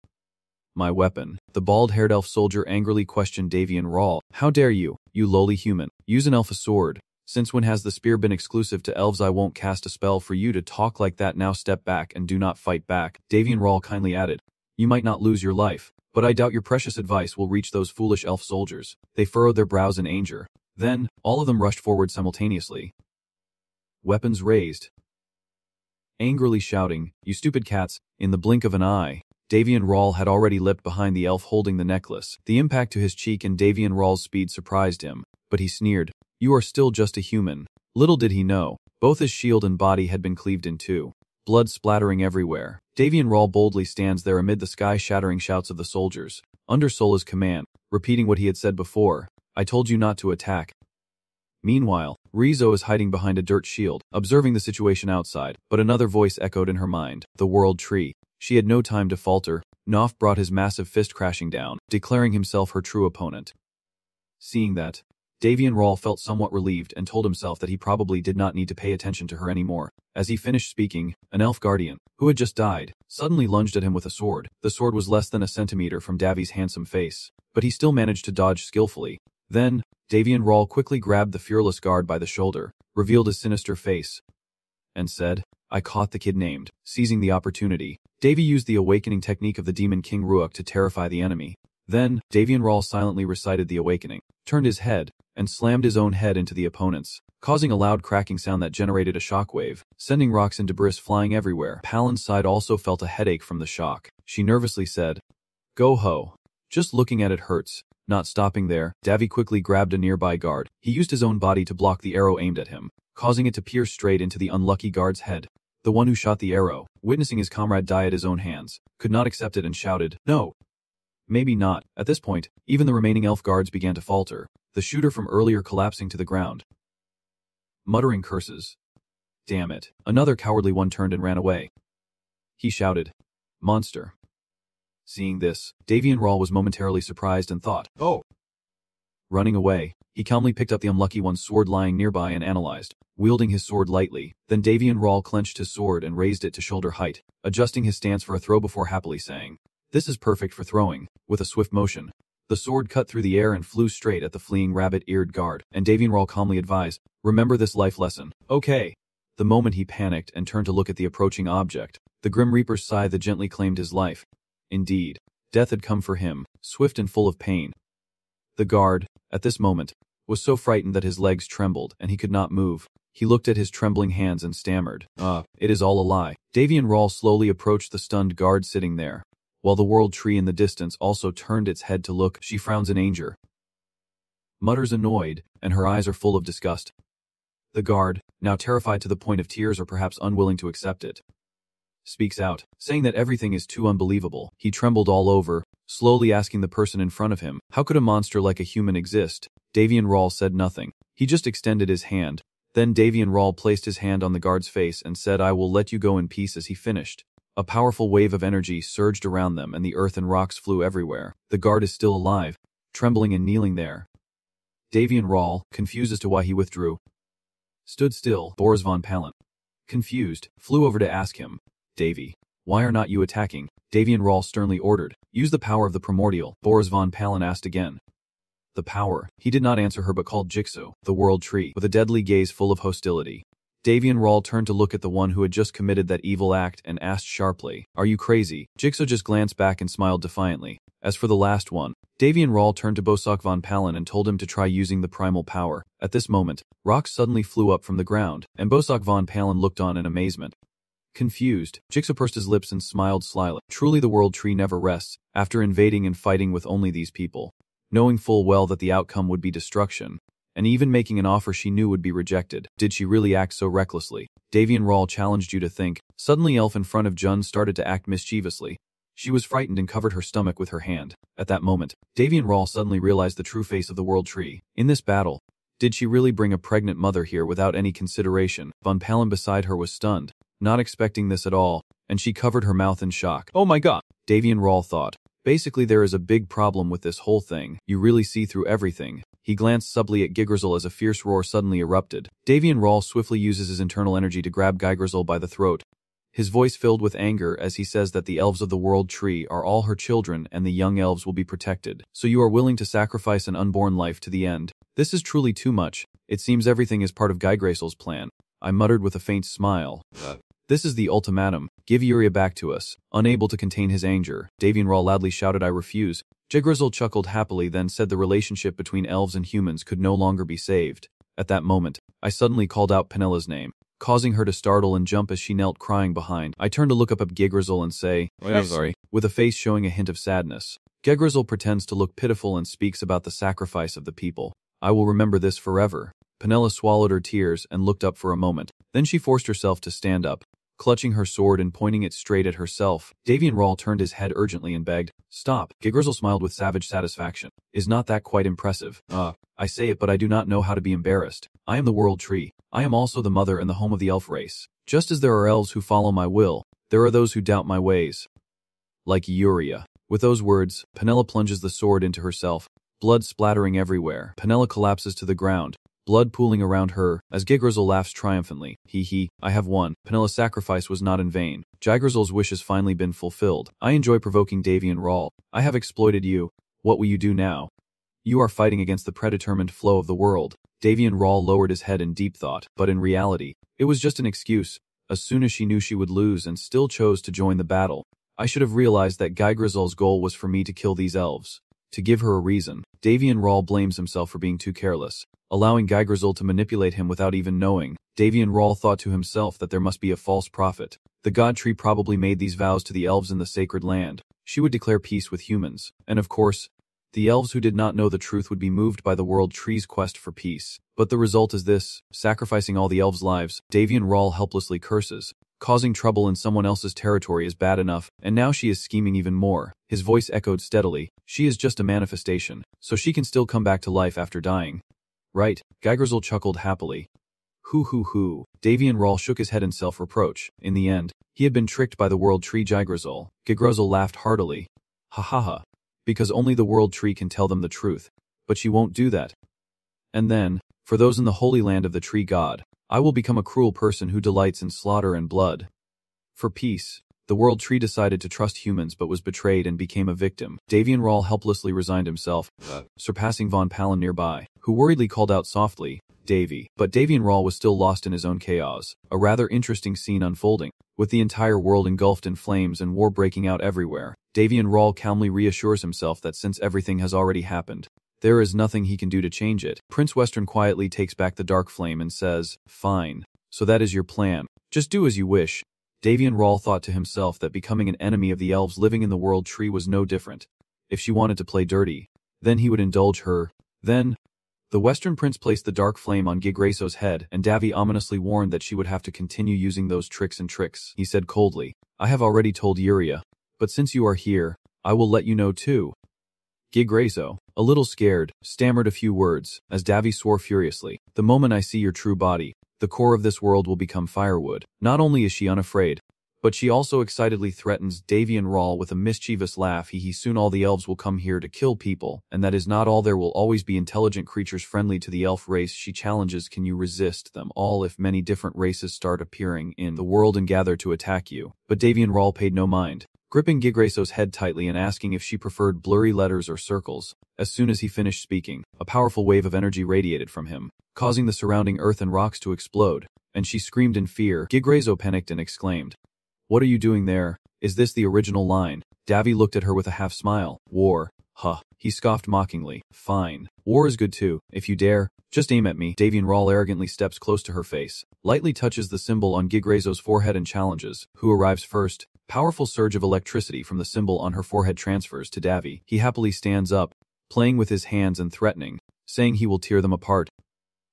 "My weapon." The bald-haired elf soldier angrily questioned Davy and Rawl, "How dare you, you lowly human, use an elf sword? Since when has the spear been exclusive to elves? I won't cast a spell for you to talk like that. Now step back and do not fight back." Davy and Rawl kindly added, "You might not lose your life, but I doubt your precious advice will reach those foolish elf soldiers." They furrowed their brows in anger. Then, all of them rushed forward simultaneously, weapons raised, angrily shouting, "You stupid cats!" In the blink of an eye, Davy and Rawl had already leapt behind the elf holding the necklace. The impact to his cheek and Davy and Rawl's speed surprised him, but he sneered, "You are still just a human." Little did he know, both his shield and body had been cleaved in two, blood splattering everywhere. Davy and Rawl boldly stands there amid the sky-shattering shouts of the soldiers, under Sola's command, repeating what he had said before, "I told you not to attack." Meanwhile, Rizzo is hiding behind a dirt shield, observing the situation outside, but another voice echoed in her mind, the World Tree. She had no time to falter. Knopf brought his massive fist crashing down, declaring himself her true opponent. Seeing that, Davy and Rawl felt somewhat relieved and told himself that he probably did not need to pay attention to her anymore. As he finished speaking, an elf guardian, who had just died, suddenly lunged at him with a sword. The sword was less than a centimeter from Davy's handsome face, but he still managed to dodge skillfully. Then, Davy and Rawl quickly grabbed the fearless guard by the shoulder, revealed his sinister face, and said, "I caught the kid named." Seizing the opportunity, Davy used the awakening technique of the Demon King Ruok to terrify the enemy. Then, Davy and Rawl silently recited the awakening, turned his head, and slammed his own head into the opponent's, causing a loud cracking sound that generated a shockwave, sending rocks and debris flying everywhere. Palin's side also felt a headache from the shock. She nervously said, "Go ho. Just looking at it hurts." Not stopping there, Davy quickly grabbed a nearby guard. He used his own body to block the arrow aimed at him, causing it to pierce straight into the unlucky guard's head. The one who shot the arrow, witnessing his comrade die at his own hands, could not accept it and shouted, "No! Maybe not." At this point, even the remaining elf guards began to falter, the shooter from earlier collapsing to the ground, muttering curses. Damn it. Another cowardly one turned and ran away. He shouted, "Monster." Seeing this, Davian Rawl was momentarily surprised and thought, "Oh." Running away, he calmly picked up the unlucky one's sword lying nearby and analyzed, wielding his sword lightly. Then Davian Rawl clenched his sword and raised it to shoulder height, adjusting his stance for a throw before happily saying, "This is perfect for throwing." With a swift motion, the sword cut through the air and flew straight at the fleeing rabbit-eared guard, and Davian Rawl calmly advised, "Remember this life lesson, okay?" The moment he panicked and turned to look at the approaching object, the Grim Reaper's scythe gently claimed his life. Indeed, death had come for him, swift and full of pain. The guard, at this moment, was so frightened that his legs trembled and he could not move. He looked at his trembling hands and stammered, It is all a lie." Davian Rawl slowly approached the stunned guard sitting there, while the world tree in the distance also turned its head to look. She frowns in anger, mutters annoyed, and her eyes are full of disgust. The guard, now terrified to the point of tears or perhaps unwilling to accept it, speaks out, saying that everything is too unbelievable. He trembled all over, slowly asking the person in front of him, "How could a monster like a human exist?" Davian Rawl said nothing. He just extended his hand. Then Davian Rawl placed his hand on the guard's face and said, "I will let you go in peace." As he finished, a powerful wave of energy surged around them and the earth and rocks flew everywhere. The guard is still alive, trembling and kneeling there. Davian Rawl, confused as to why he withdrew, stood still. Boris von Palin, confused, flew over to ask him, "Davy, why are not you attacking?" Davian Rawl sternly ordered, "Use the power of the primordial." Boris von Palin asked again. The power. He did not answer her but called Jigsaw, the world tree, with a deadly gaze full of hostility. Davian Rawl turned to look at the one who had just committed that evil act and asked sharply, "Are you crazy?" Jigsaw just glanced back and smiled defiantly. As for the last one, Davian Rawl turned to Bosak von Palin and told him to try using the primal power. At this moment, rocks suddenly flew up from the ground, and Bosak von Palin looked on in amazement. Confused, Jigsaw pursed his lips and smiled slyly. Truly the world tree never rests, after invading and fighting with only these people, knowing full well that the outcome would be destruction, and even making an offer she knew would be rejected. Did she really act so recklessly? Davian Rawl challenged you to think. Suddenly Elf in front of Jun started to act mischievously. She was frightened and covered her stomach with her hand. At that moment, Davian Rawl suddenly realized the true face of the world tree. In this battle, did she really bring a pregnant mother here without any consideration? Von Palin beside her was stunned, not expecting this at all, and she covered her mouth in shock. "Oh my god," Davian Rawl thought. "Basically there is a big problem with this whole thing. You really see through everything." He glanced subtly at Gigrizzle as a fierce roar suddenly erupted. Davian Rawl swiftly uses his internal energy to grab Gigrizzle by the throat, his voice filled with anger as he says that the elves of the world tree are all her children and the young elves will be protected. "So you are willing to sacrifice an unborn life to the end? This is truly too much. It seems everything is part of Gigrizzle's plan." I muttered with a faint smile. "This is the ultimatum. Give Yuria back to us." Unable to contain his anger, Davian Rawl loudly shouted, "I refuse." Gigrizzle chuckled happily, then said the relationship between elves and humans could no longer be saved. At that moment, I suddenly called out Penella's name, causing her to startle and jump as she knelt crying behind. I turned to look up at Gigrizzle and say, "I'm sorry," with a face showing a hint of sadness. Gigrizzle pretends to look pitiful and speaks about the sacrifice of the people. "I will remember this forever." Penella swallowed her tears and looked up for a moment. Then she forced herself to stand up, clutching her sword and pointing it straight at herself. Davian Rawl turned his head urgently and begged, "Stop." Gigrizzle smiled with savage satisfaction. "Is not that quite impressive?" I say it, but I do not know how to be embarrassed. I am the world tree. I am also the mother and the home of the elf race. Just as there are elves who follow my will, there are those who doubt my ways. Like Yuria." With those words, Penella plunges the sword into herself, blood splattering everywhere. Penella collapses to the ground, blood pooling around her, as Gigrizzle laughs triumphantly. "He, I have won. Penella's sacrifice was not in vain. Gigrizzle's wish has finally been fulfilled. I enjoy provoking Davian Rawl. I have exploited you. What will you do now? You are fighting against the predetermined flow of the world." Davian Rawl lowered his head in deep thought, but in reality, it was just an excuse. As soon as she knew she would lose and still chose to join the battle, I should have realized that Gigrizzle's goal was for me to kill these elves. To give her a reason, Davian Rawl blames himself for being too careless, allowing Gigrizzle to manipulate him without even knowing. Davian Rawl thought to himself that there must be a false prophet. The god tree probably made these vows to the elves in the sacred land. She would declare peace with humans, and of course, the elves who did not know the truth would be moved by the world tree's quest for peace. But the result is this, sacrificing all the elves' lives. Davian Rawl helplessly curses. Causing trouble in someone else's territory is bad enough, and now she is scheming even more. His voice echoed steadily. She is just a manifestation, so she can still come back to life after dying. Right, Gigrizzle chuckled happily. Hoo hoo hoo. Davian Rawl shook his head in self-reproach. In the end, he had been tricked by the World Tree Gigrazol. Gigrazol laughed heartily. Ha ha ha. Because only the World Tree can tell them the truth. But she won't do that. And then, for those in the holy land of the Tree God, I will become a cruel person who delights in slaughter and blood. For peace, the World Tree decided to trust humans but was betrayed and became a victim. Davian Rawl helplessly resigned himself, surpassing Von Palen nearby, who worriedly called out softly, Davy. But Davian Rawl was still lost in his own chaos, a rather interesting scene unfolding, with the entire world engulfed in flames and war breaking out everywhere. Davian Rawl calmly reassures himself that since everything has already happened, there is nothing he can do to change it. Prince Western quietly takes back the dark flame and says, Fine. So that is your plan. Just do as you wish. Davian Rawl thought to himself that becoming an enemy of the elves living in the World Tree was no different. If she wanted to play dirty, then he would indulge her. Then, the Western Prince placed the dark flame on Gigrazol's head, and Davy ominously warned that she would have to continue using those tricks. He said coldly, I have already told Yuria, but since you are here, I will let you know too. Gigrazol, a little scared, stammered a few words, as Davy swore furiously, The moment I see your true body, the core of this world will become firewood. Not only is she unafraid, but she also excitedly threatens Davian Rawl with a mischievous laugh. Soon all the elves will come here to kill people, and that is not all. There will always be intelligent creatures friendly to the elf race. She challenges, can you resist them all if many different races start appearing in the world and gather to attack you? But Davian Rawl paid no mind, gripping Gigrazol's head tightly and asking if she preferred blurry letters or circles. As soon as he finished speaking, a powerful wave of energy radiated from him, causing the surrounding earth and rocks to explode, and she screamed in fear. Gigrazol panicked and exclaimed, What are you doing there? Is this the original line? Davy looked at her with a half smile. War. Huh. He scoffed mockingly. Fine. War is good too. If you dare, just aim at me. Davian Rawl arrogantly steps close to her face, lightly touches the symbol on Gigrazol's forehead and challenges, who arrives first? Powerful surge of electricity from the symbol on her forehead transfers to Davy. He happily stands up, playing with his hands and threatening, saying he will tear them apart.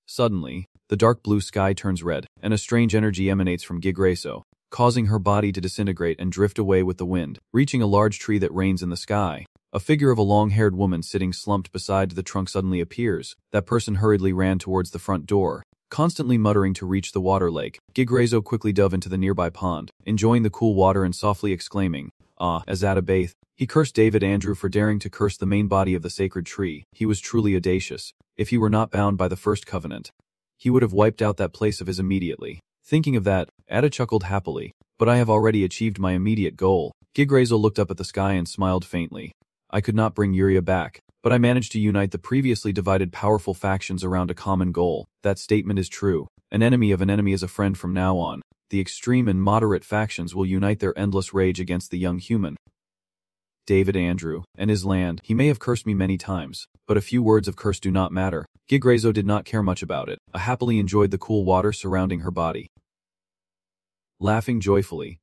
Suddenly, the dark blue sky turns red, and a strange energy emanates from Gigrazol, causing her body to disintegrate and drift away with the wind, reaching a large tree that reigns in the sky. A figure of a long-haired woman sitting slumped beside the trunk suddenly appears. That person hurriedly ran towards the front door, constantly muttering to reach the water lake. Gigrazol quickly dove into the nearby pond, enjoying the cool water and softly exclaiming, Ah, as at a bathe. He cursed David Andrew for daring to curse the main body of the sacred tree. He was truly audacious. If he were not bound by the first covenant, he would have wiped out that place of his immediately. Thinking of that, Ada chuckled happily. But I have already achieved my immediate goal. Gigrazol looked up at the sky and smiled faintly. I could not bring Yuria back, but I managed to unite the previously divided powerful factions around a common goal. That statement is true. An enemy of an enemy is a friend from now on. The extreme and moderate factions will unite their endless rage against the young human. David Andrew, and his land. He may have cursed me many times, but a few words of curse do not matter. Gigrazol did not care much about it. Happily enjoyed the cool water surrounding her body. Laughing joyfully,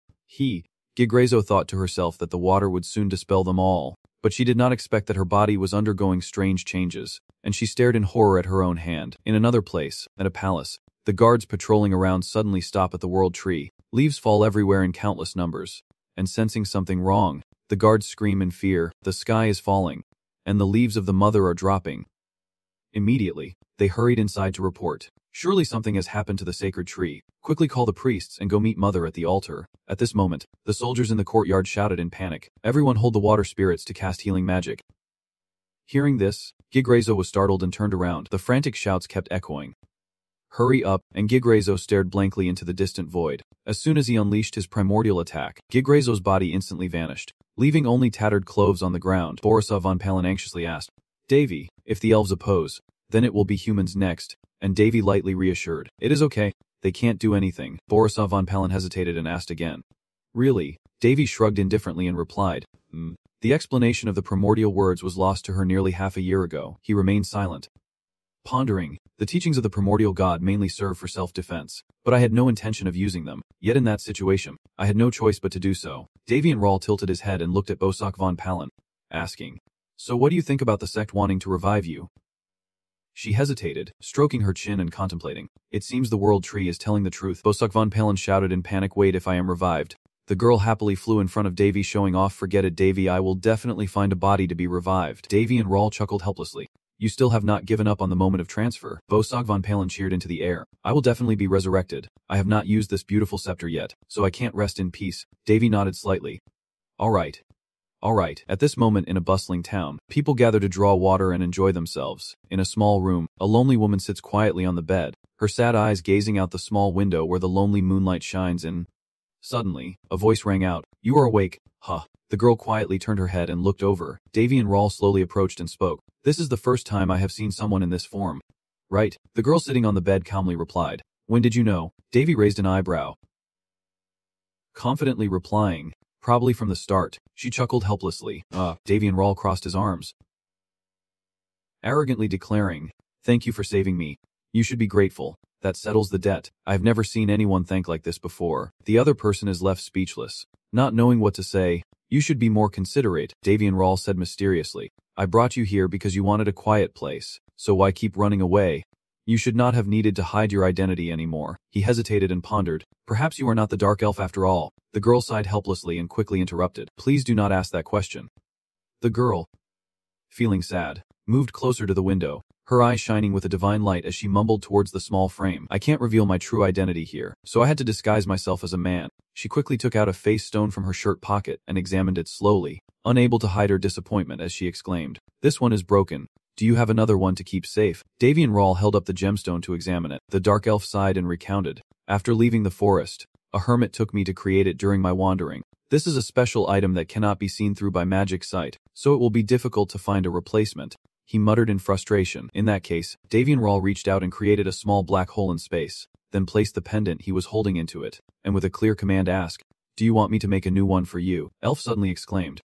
Gigrazol thought to herself that the water would soon dispel them all, but she did not expect that her body was undergoing strange changes, and she stared in horror at her own hand. In another place, at a palace, the guards patrolling around suddenly stop at the World Tree. Leaves fall everywhere in countless numbers, and sensing something wrong, the guards scream in fear. The sky is falling, and the leaves of the mother are dropping. Immediately, they hurried inside to report. Surely something has happened to the sacred tree. Quickly call the priests and go meet Mother at the altar. At this moment, the soldiers in the courtyard shouted in panic. Everyone hold the water spirits to cast healing magic. Hearing this, Gigrazol was startled and turned around. The frantic shouts kept echoing. Hurry up, and Gigrazol stared blankly into the distant void. As soon as he unleashed his primordial attack, Gigrazol's body instantly vanished, leaving only tattered clothes on the ground. Borisov von Palen anxiously asked, Davy, if the elves oppose, then it will be humans next. And Davy lightly reassured, It is okay, they can't do anything. Borisov von Palen hesitated and asked again. Really? Davy shrugged indifferently and replied, The explanation of the primordial words was lost to her nearly half a year ago. He remained silent, pondering. The teachings of the primordial god mainly serve for self-defense, but I had no intention of using them. Yet in that situation, I had no choice but to do so. Davian Rawl tilted his head and looked at Bosak von Palen, asking, So what do you think about the sect wanting to revive you? She hesitated, stroking her chin and contemplating. It seems the World Tree is telling the truth. Bosak von Palen shouted in panic, Wait, if I am revived. The girl happily flew in front of Davy, showing off, Forget it, Davy, I will definitely find a body to be revived. Davy and Rawl chuckled helplessly. You still have not given up on the moment of transfer. Bosog von Palen cheered into the air. I will definitely be resurrected. I have not used this beautiful scepter yet, so I can't rest in peace. Davy nodded slightly. All right. At this moment in a bustling town, people gather to draw water and enjoy themselves. In a small room, a lonely woman sits quietly on the bed, her sad eyes gazing out the small window where the lonely moonlight shines in. Suddenly, a voice rang out. You are awake. Huh. The girl quietly turned her head and looked over. Davy and Rawl slowly approached and spoke. This is the first time I have seen someone in this form. Right. The girl sitting on the bed calmly replied. When did you know? Davy raised an eyebrow, confidently replying. Probably from the start. She chuckled helplessly. Davy and Rawl crossed his arms, arrogantly declaring, thank you for saving me. You should be grateful. That settles the debt. I've never seen anyone thank like this before. The other person is left speechless, not knowing what to say. You should be more considerate, Davy and Rawl said mysteriously. I brought you here because you wanted a quiet place, so why keep running away? You should not have needed to hide your identity anymore. He hesitated and pondered. Perhaps you are not the dark elf after all. The girl sighed helplessly and quickly interrupted. Please do not ask that question. The girl, feeling sad, moved closer to the window, her eyes shining with a divine light as she mumbled towards the small frame. I can't reveal my true identity here, so I had to disguise myself as a man. She quickly took out a face stone from her shirt pocket and examined it slowly, unable to hide her disappointment as she exclaimed, this one is broken. Do you have another one to keep safe? Davy and Rawl held up the gemstone to examine it. The dark elf sighed and recounted. After leaving the forest, a hermit took me to create it during my wandering. This is a special item that cannot be seen through by magic sight, so it will be difficult to find a replacement. He muttered in frustration. In that case, Davy and Rawl reached out and created a small black hole in space, then placed the pendant he was holding into it, and with a clear command asked, do you want me to make a new one for you? Elf suddenly exclaimed.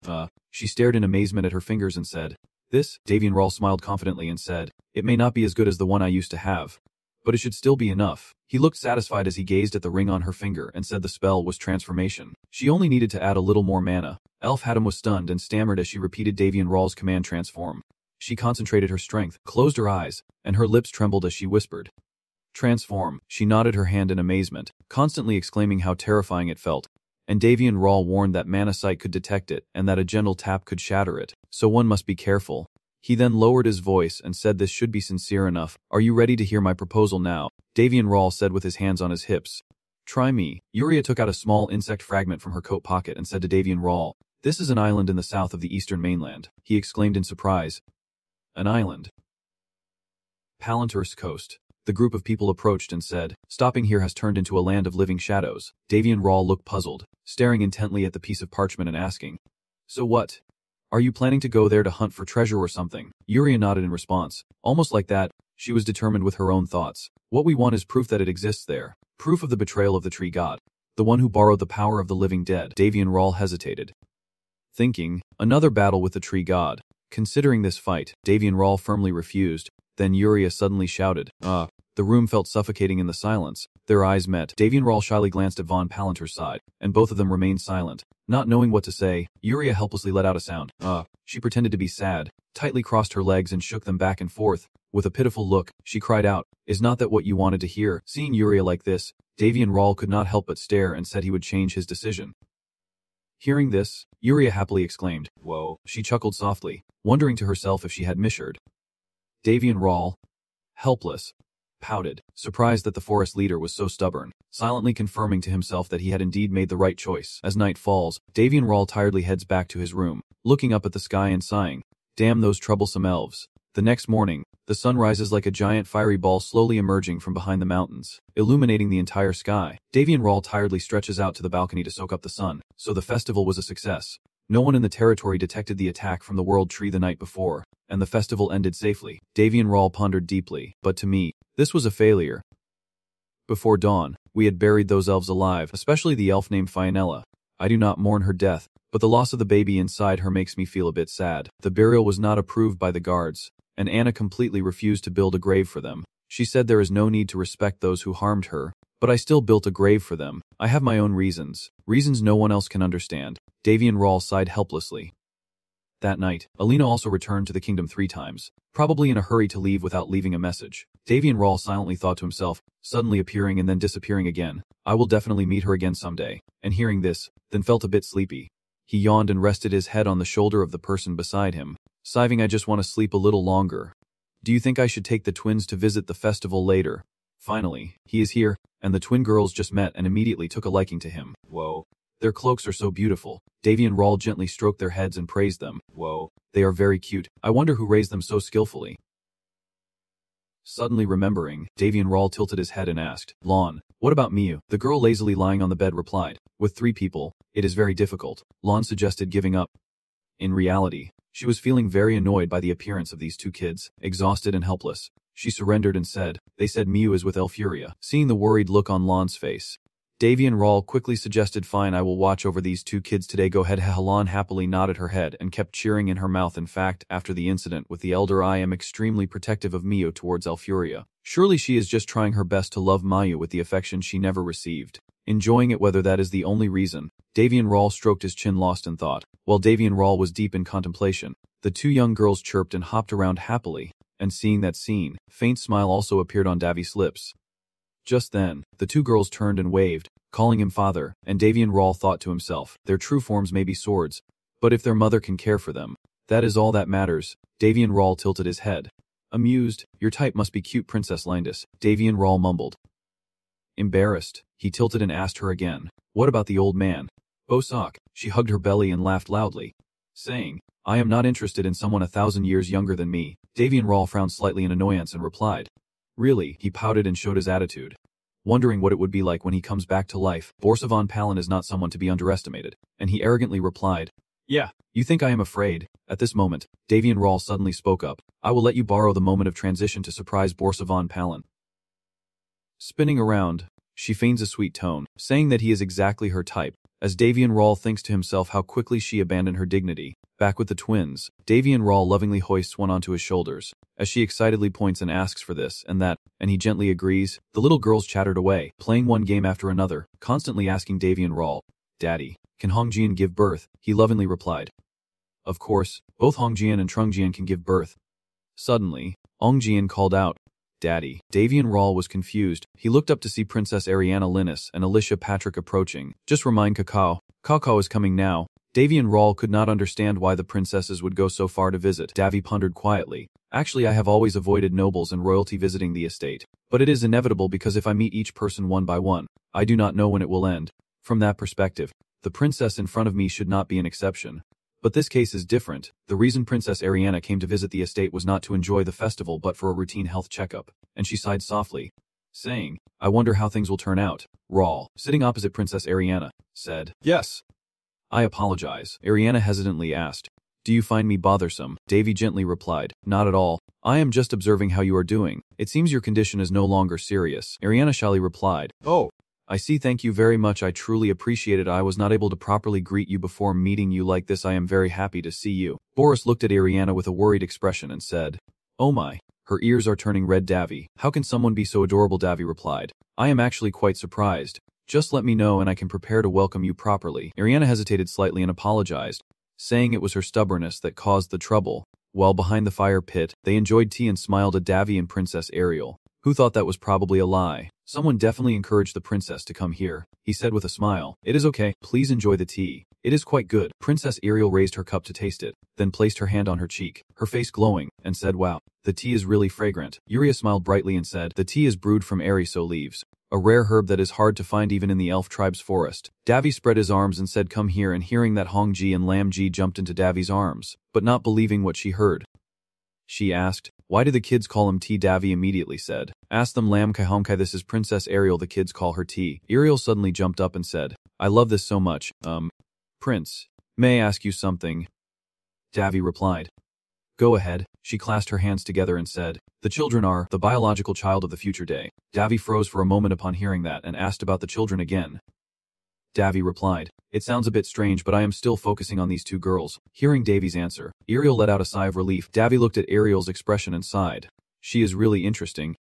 She stared in amazement at her fingers and said, this? Davy and Rawl smiled confidently and said, it may not be as good as the one I used to have, but it should still be enough. He looked satisfied as he gazed at the ring on her finger and said the spell was transformation. She only needed to add a little more mana. Elf Haddam was stunned and stammered as she repeated Davy and Rawl's command transform. She concentrated her strength, closed her eyes, and her lips trembled as she whispered, transform. She nodded her hand in amazement, constantly exclaiming how terrifying it felt. And Davy and Rawl warned that mana sight could detect it and that a gentle tap could shatter it, so one must be careful. He then lowered his voice and said this should be sincere enough. Are you ready to hear my proposal now? Davy and Rawl said with his hands on his hips. Try me. Yuria took out a small insect fragment from her coat pocket and said to Davy and Rawl, this is an island in the south of the eastern mainland. He exclaimed in surprise. An island? Palantir's coast. The group of people approached and said, stopping here has turned into a land of living shadows. Davy and Rawl looked puzzled, staring intently at the piece of parchment and asking, so what? Are you planning to go there to hunt for treasure or something? Yuria nodded in response. Almost like that, she was determined with her own thoughts. What we want is proof that it exists there. Proof of the betrayal of the tree god. The one who borrowed the power of the living dead. Davy and Rawl hesitated, thinking, another battle with the tree god. Considering this fight, Davy and Rawl firmly refused. Then Yuria suddenly shouted, The room felt suffocating in the silence. Their eyes met. Davy and Rawl shyly glanced at Von Palantir's side, and both of them remained silent. Not knowing what to say, Yuria helplessly let out a sound. She pretended to be sad, tightly crossed her legs and shook them back and forth. With a pitiful look, she cried out, is not that what you wanted to hear? Seeing Yuria like this, Davy and Rawl could not help but stare and said he would change his decision. Hearing this, Yuria happily exclaimed, whoa. She chuckled softly, wondering to herself if she had misheard. Davy and Rawl, helpless, pouted, surprised that the forest leader was so stubborn, silently confirming to himself that he had indeed made the right choice. As night falls, Davy and Rawl tiredly heads back to his room, looking up at the sky and sighing, damn those troublesome elves. The next morning, the sun rises like a giant fiery ball slowly emerging from behind the mountains, illuminating the entire sky. Davy and Rawl tiredly stretches out to the balcony to soak up the sun, so the festival was a success. No one in the territory detected the attack from the world tree the night before, and the festival ended safely. Davy and Rawl pondered deeply, but to me, this was a failure. Before dawn, we had buried those elves alive, especially the elf named Fionella. I do not mourn her death, but the loss of the baby inside her makes me feel a bit sad. The burial was not approved by the guards, and Anna completely refused to build a grave for them. She said there is no need to respect those who harmed her, but I still built a grave for them. I have my own reasons no one else can understand. Davy and Rawl sighed helplessly. That night, Alina also returned to the kingdom 3 times, probably in a hurry to leave without leaving a message. Davy and Rawl silently thought to himself, suddenly appearing and then disappearing again, I will definitely meet her again someday. And hearing this, then felt a bit sleepy. He yawned and rested his head on the shoulder of the person beside him, sighing, I just want to sleep a little longer. Do you think I should take the twins to visit the festival later? Finally, he is here, and the twin girls just met and immediately took a liking to him. Whoa. Their cloaks are so beautiful. Davy and Rawl gently stroked their heads and praised them. Whoa. They are very cute. I wonder who raised them so skillfully. Suddenly remembering, Davy and Rawl tilted his head and asked, Lon, what about Miu? The girl lazily lying on the bed replied, with 3 people, it is very difficult. Lon suggested giving up. In reality, she was feeling very annoyed by the appearance of these 2 kids, exhausted and helpless. She surrendered and said, they said Miu is with Elfuria. Seeing the worried look on Lon's face, Davy and Rawl quickly suggested, fine, I will watch over these 2 kids today, go ahead. Lon happily nodded her head and kept cheering in her mouth. In fact, after the incident with the elder, I am extremely protective of Miu towards Elfuria. Surely she is just trying her best to love Mayu with the affection she never received. Enjoying it, whether that is the only reason. Davy and Rawl stroked his chin, lost in thought. While Davy and Rawl was deep in contemplation, the 2 young girls chirped and hopped around happily, and seeing that scene, faint smile also appeared on Davy's lips. Just then, the 2 girls turned and waved, calling him father, and Davy and Rawl thought to himself, their true forms may be swords, but if their mother can care for them, that is all that matters. Davy and Rawl tilted his head. Amused, your type must be cute, Princess Lindis, Davy and Rawl mumbled. Embarrassed, he tilted and asked her again, what about the old man? Bosak, she hugged her belly and laughed loudly, saying, I am not interested in someone 1,000 years younger than me. Davy and Rawl frowned slightly in annoyance and replied, really? He pouted and showed his attitude, wondering what it would be like when he comes back to life. Borsavan Palin is not someone to be underestimated, and he arrogantly replied, yeah, you think I am afraid? At this moment, Davy and Rawl suddenly spoke up, I will let you borrow the moment of transition to surprise Borsavan Palin. Spinning around, she feigns a sweet tone, saying that he is exactly her type, as Davy and Rawl thinks to himself how quickly she abandoned her dignity. Back with the twins, Davy and Rawl lovingly hoists one onto his shoulders, as she excitedly points and asks for this and that, and he gently agrees. The little girls chattered away, playing one game after another, constantly asking Davy and Rawl, Daddy, can Hongjian give birth? He lovingly replied, of course, both Hongjian and Trungjian can give birth. Suddenly, Hongjian called out, Daddy. Davy and Rawl was confused. He looked up to see Princess Ariana Linus and Alicia Patrick approaching. Just remind Kakao. Kakao is coming now. Davy and Rawl could not understand why the princesses would go so far to visit. Davy pondered quietly. Actually, I have always avoided nobles and royalty visiting the estate. But it is inevitable because if I meet each person one by one, I do not know when it will end. From that perspective, the princess in front of me should not be an exception. But this case is different. The reason Princess Ariana came to visit the estate was not to enjoy the festival but for a routine health checkup, and she sighed softly, saying, I wonder how things will turn out. Rawl, sitting opposite Princess Ariana, said, yes. I apologize. Ariana hesitantly asked, do you find me bothersome? Davy gently replied, not at all. I am just observing how you are doing. It seems your condition is no longer serious. Ariana shyly replied, oh, I see, thank you very much, I truly appreciate it. I was not able to properly greet you before meeting you like this. I am very happy to see you. Boris looked at Ariana with a worried expression and said, oh my. Her ears are turning red. Davy, how can someone be so adorable? Davy replied, I am actually quite surprised. Just let me know and I can prepare to welcome you properly. Ariana hesitated slightly and apologized, saying it was her stubbornness that caused the trouble. While behind the fire pit, they enjoyed tea and smiled at Davy and Princess Ariel, who thought that was probably a lie. Someone definitely encouraged the princess to come here, he said with a smile. It is okay, please enjoy the tea. It is quite good. Princess Ariel raised her cup to taste it, then placed her hand on her cheek, her face glowing, and said, wow, the tea is really fragrant. Yuria smiled brightly and said, the tea is brewed from eriso leaves, a rare herb that is hard to find even in the elf tribe's forest. Davy spread his arms and said, come here, and hearing that, Hongji and Lamji jumped into Davy's arms, but not believing what she heard. She asked, why do the kids call him T? Davy immediately said, ask them Lam Kai Hongkai, this is Princess Ariel, the kids call her T. Ariel suddenly jumped up and said, I love this so much. Prince, may I ask you something? Davy replied, go ahead. She clasped her hands together and said, the children are the biological child of the future day. Davy froze for a moment upon hearing that and asked about the children again. Davy replied, it sounds a bit strange, but I am still focusing on these 2 girls. Hearing Davy's answer, Ariel let out a sigh of relief. Davy looked at Ariel's expression and sighed. She is really interesting.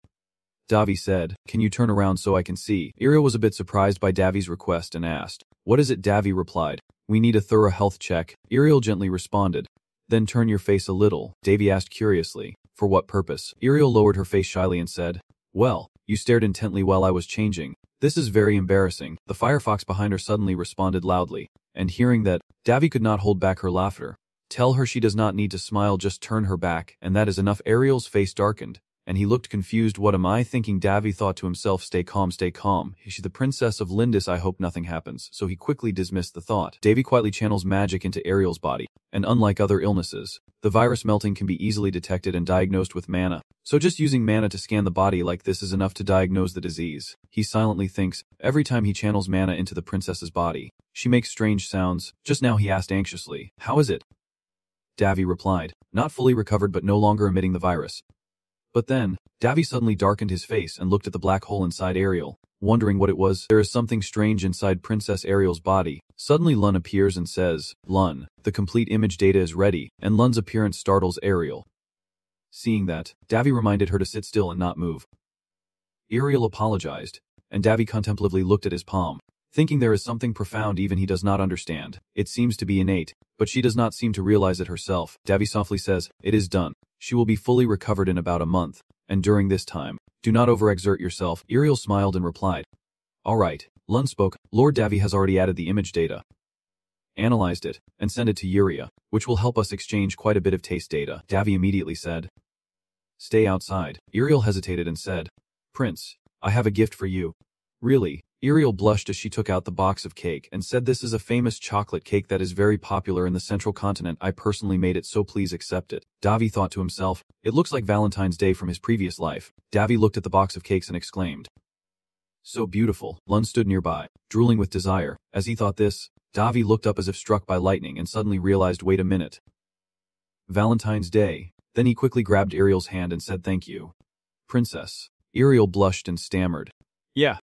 Davy said, can you turn around so I can see? Ariel was a bit surprised by Davy's request and asked, what is it? Davy replied, we need a thorough health check. Ariel gently responded, then turn your face a little. Davy asked curiously, for what purpose? Ariel lowered her face shyly and said, well, you stared intently while I was changing. This is very embarrassing. The firefox behind her suddenly responded loudly, and hearing that, Davy could not hold back her laughter, Tell her she does not need to smile, just turn her back, and that is enough. Ariel's face darkened, and he looked confused. What am I thinking? Davy thought to himself. Stay calm, stay calm. She's the princess of Lindis. I hope nothing happens. So he quickly dismissed the thought. Davy quietly channels magic into Ariel's body, and unlike other illnesses, the virus melting can be easily detected and diagnosed with mana. So just using mana to scan the body like this is enough to diagnose the disease. He silently thinks. Every time he channels mana into the princess's body, she makes strange sounds. Just now he asked anxiously, "How is it?" Davy replied, "Not fully recovered but no longer emitting the virus." But then, Davy suddenly darkened his face and looked at the black hole inside Ariel, wondering what it was. There is something strange inside Princess Ariel's body. Suddenly Lun appears and says, "Lun, the complete image data is ready," and Lun's appearance startles Ariel. Seeing that, Davy reminded her to sit still and not move. Ariel apologized, and Davy contemplatively looked at his palm, thinking there is something profound even he does not understand. It seems to be innate, but she does not seem to realize it herself. Davy softly says, "It is done. She will be fully recovered in about a month, and during this time, do not overexert yourself." Ariel smiled and replied, "All right." Lun spoke, "Lord Davy has already added the image data, analyzed it, and sent it to Uria, which will help us exchange quite a bit of taste data." Davy immediately said, "Stay outside." Ariel hesitated and said, "Prince, I have a gift for you." "Really?" Ariel blushed as she took out the box of cake and said, "This is a famous chocolate cake that is very popular in the central continent. I personally made it, so please accept it." Davy thought to himself, it looks like Valentine's Day from his previous life. Davy looked at the box of cakes and exclaimed, "So beautiful." Lun stood nearby, drooling with desire. As he thought this, Davy looked up as if struck by lightning and suddenly realized, wait a minute. Valentine's Day. Then he quickly grabbed Ariel's hand and said, "Thank you, Princess." Ariel blushed and stammered, "Yeah,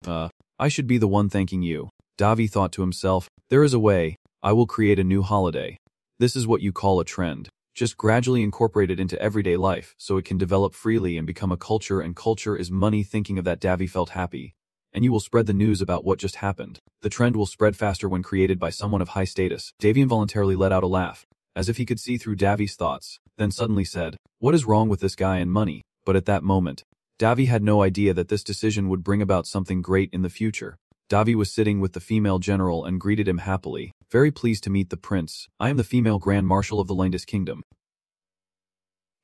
I should be the one thanking you." Davy thought to himself, there is a way. I will create a new holiday. This is what you call a trend. Just gradually incorporate it into everyday life so it can develop freely and become a culture, and culture is money. Thinking of that, Davy felt happy. And you will spread the news about what just happened. The trend will spread faster when created by someone of high status. Davy involuntarily let out a laugh, as if he could see through Davy's thoughts, then suddenly said, "What is wrong with this guy and money?" But at that moment, Davy had no idea that this decision would bring about something great in the future. Davy was sitting with the female general and greeted him happily. "Very pleased to meet the prince. I am the female Grand Marshal of the Lindis Kingdom,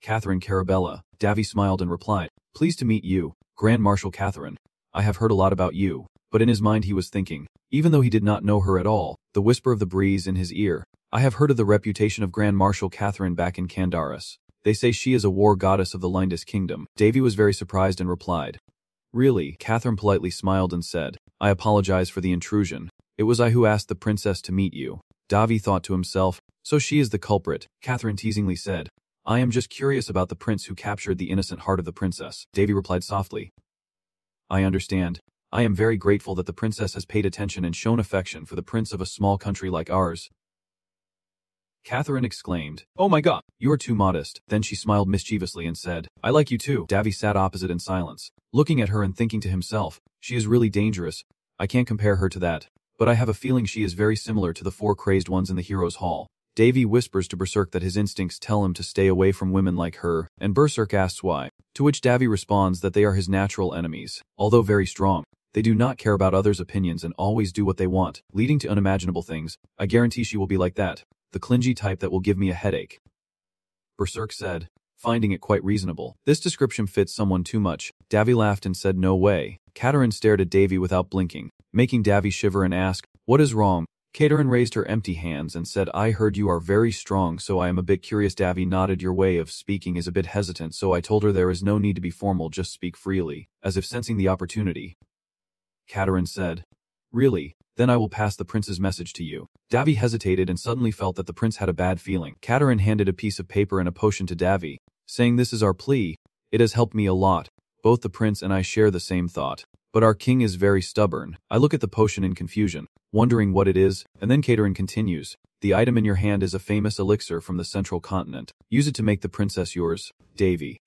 Catherine Carabella." Davy smiled and replied, "Pleased to meet you, Grand Marshal Catherine. I have heard a lot about you." But in his mind he was thinking, even though he did not know her at all, the whisper of the breeze in his ear, "I have heard of the reputation of Grand Marshal Catherine back in Candaris. They say she is a war goddess of the Lindis Kingdom." Davy was very surprised and replied, "Really?" Catherine politely smiled and said, "I apologize for the intrusion. It was I who asked the princess to meet you." Davy thought to himself, so she is the culprit. Catherine teasingly said, "I am just curious about the prince who captured the innocent heart of the princess." Davy replied softly, "I understand. I am very grateful that the princess has paid attention and shown affection for the prince of a small country like ours." Catherine exclaimed, "Oh my god, you are too modest." Then she smiled mischievously and said, "I like you too." Davy sat opposite in silence, looking at her and thinking to himself, she is really dangerous. I can't compare her to that, but I have a feeling she is very similar to the four crazed ones in the hero's hall. Davy whispers to Berserk that his instincts tell him to stay away from women like her, and Berserk asks why, to which Davy responds that they are his natural enemies. Although very strong, they do not care about others' opinions and always do what they want, leading to unimaginable things. I guarantee she will be like that, the clingy type that will give me a headache," Berserk said, finding it quite reasonable. This description fits someone too much. Davy laughed and said, "No way." Catherine stared at Davy without blinking, making Davy shiver and ask, "What is wrong?" Catherine raised her empty hands and said, "I heard you are very strong, so I am a bit curious." Davy nodded. "Your way of speaking is a bit hesitant, so I told her there is no need to be formal, just speak freely," as if sensing the opportunity. Catherine said, "Really? Then I will pass the prince's message to you." Davy hesitated and suddenly felt that the prince had a bad feeling. Catherine handed a piece of paper and a potion to Davy, saying, "This is our plea. It has helped me a lot. Both the prince and I share the same thought. But our king is very stubborn." I look at the potion in confusion, wondering what it is, and then Catherine continues, "The item in your hand is a famous elixir from the central continent. Use it to make the princess yours, Davy."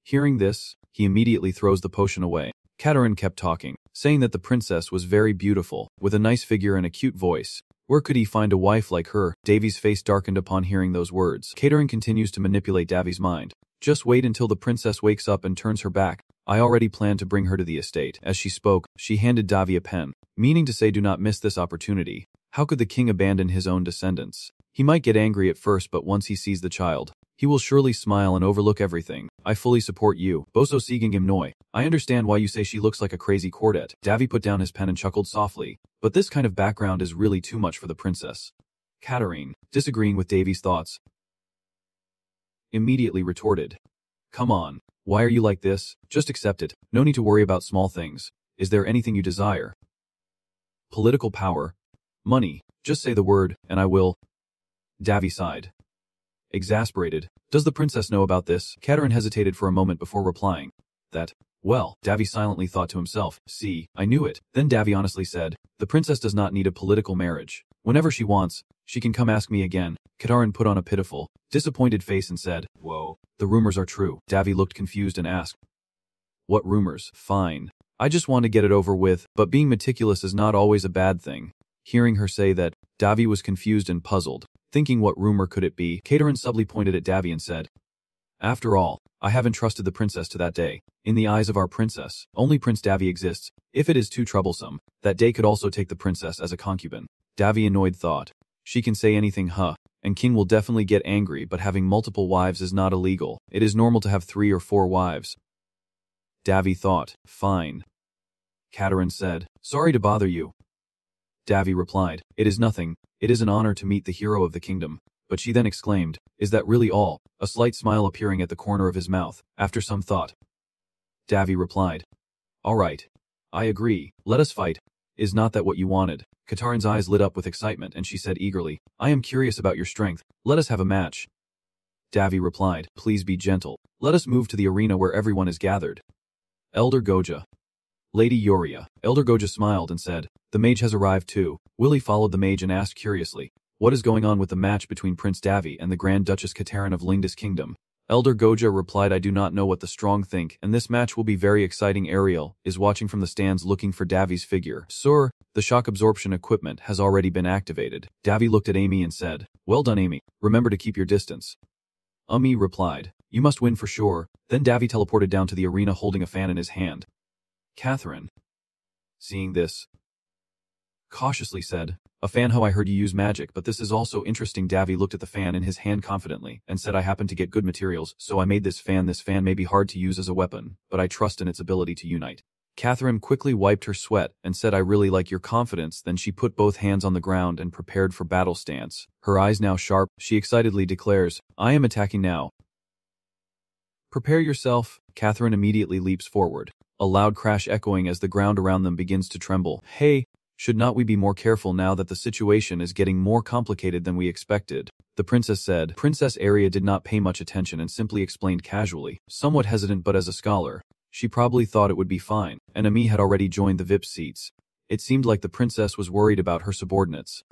Hearing this, he immediately throws the potion away. Catherine kept talking, saying that the princess was very beautiful, with a nice figure and a cute voice. Where could he find a wife like her? Davy's face darkened upon hearing those words. Catherine continues to manipulate Davy's mind. "Just wait until the princess wakes up and turns her back. I already plan to bring her to the estate." As she spoke, she handed Davy a pen, meaning to say, "Do not miss this opportunity." How could the king abandon his own descendants? He might get angry at first, but once he sees the child, he will surely smile and overlook everything. I fully support you. Boso Sigingim Noi. I understand why you say she looks like a crazy quartet. Davy put down his pen and chuckled softly. But this kind of background is really too much for the princess. Katarine, disagreeing with Davy's thoughts, immediately retorted. Come on. Why are you like this? Just accept it. No need to worry about small things. Is there anything you desire? Political power? Money? Just say the word, and I will. Davy sighed. Exasperated. Does the princess know about this? Katarine hesitated for a moment before replying. That. Well, Davy silently thought to himself, see, I knew it. Then Davy honestly said, the princess does not need a political marriage. Whenever she wants, she can come ask me again. Katarine put on a pitiful, disappointed face and said, whoa, the rumors are true. Davy looked confused and asked, what rumors? Fine. I just want to get it over with, but being meticulous is not always a bad thing. Hearing her say that, Davy was confused and puzzled. Thinking what rumor could it be, Katarine subtly pointed at Davy and said, after all, I haven't trusted the princess to that day. In the eyes of our princess, only Prince Davy exists. If it is too troublesome, that day could also take the princess as a concubine. Davy annoyed thought, she can say anything and King will definitely get angry, but having multiple wives is not illegal. It is normal to have 3 or 4 wives. Davy thought, fine. Katarine said, sorry to bother you. Davy replied, it is nothing. It is an honor to meet the hero of the kingdom. But she then exclaimed, is that really all? A slight smile appearing at the corner of his mouth, after some thought. Davy replied, all right. I agree. Let us fight. Is not that what you wanted? Katarine's eyes lit up with excitement and she said eagerly, I am curious about your strength. Let us have a match. Davy replied, please be gentle. Let us move to the arena where everyone is gathered. Elder Goja. Lady Yoria. Elder Goja smiled and said, the mage has arrived too. Willie followed the mage and asked curiously, what is going on with the match between Prince Davy and the Grand Duchess Katarine of Lindis Kingdom? Elder Goja replied, I do not know what the strong think, and this match will be very exciting. Ariel is watching from the stands looking for Davy's figure. Sir, the shock absorption equipment has already been activated. Davy looked at Amy and said, well done, Amy. Remember to keep your distance. Amy replied, you must win for sure. Then Davy teleported down to the arena holding a fan in his hand. Catherine, seeing this, cautiously said, a fan. How I heard you use magic, but this is also interesting. Davy looked at the fan in his hand confidently and said, I happen to get good materials, so I made this fan. This fan may be hard to use as a weapon, but I trust in its ability to unite. Catherine quickly wiped her sweat and said, I really like your confidence. Then she put both hands on the ground and prepared for battle stance. Her eyes now sharp, she excitedly declares, I am attacking now. Prepare yourself. Catherine immediately leaps forward. A loud crash echoing as the ground around them begins to tremble. Hey, should not we be more careful now that the situation is getting more complicated than we expected? The princess said. Princess Aria did not pay much attention and simply explained casually, somewhat hesitant but as a scholar. She probably thought it would be fine, and Ami had already joined the VIP seats. It seemed like the princess was worried about her subordinates.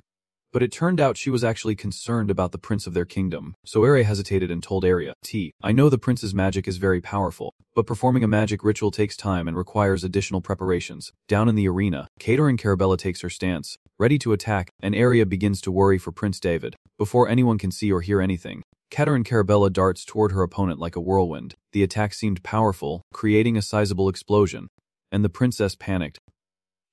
But it turned out she was actually concerned about the prince of their kingdom. So Aria hesitated and told Aria, I know the prince's magic is very powerful, but performing a magic ritual takes time and requires additional preparations. Down in the arena, Katarine Carabella takes her stance, ready to attack, and Aria begins to worry for Prince David. Before anyone can see or hear anything, Katarine Carabella darts toward her opponent like a whirlwind. The attack seemed powerful, creating a sizable explosion, and the princess panicked,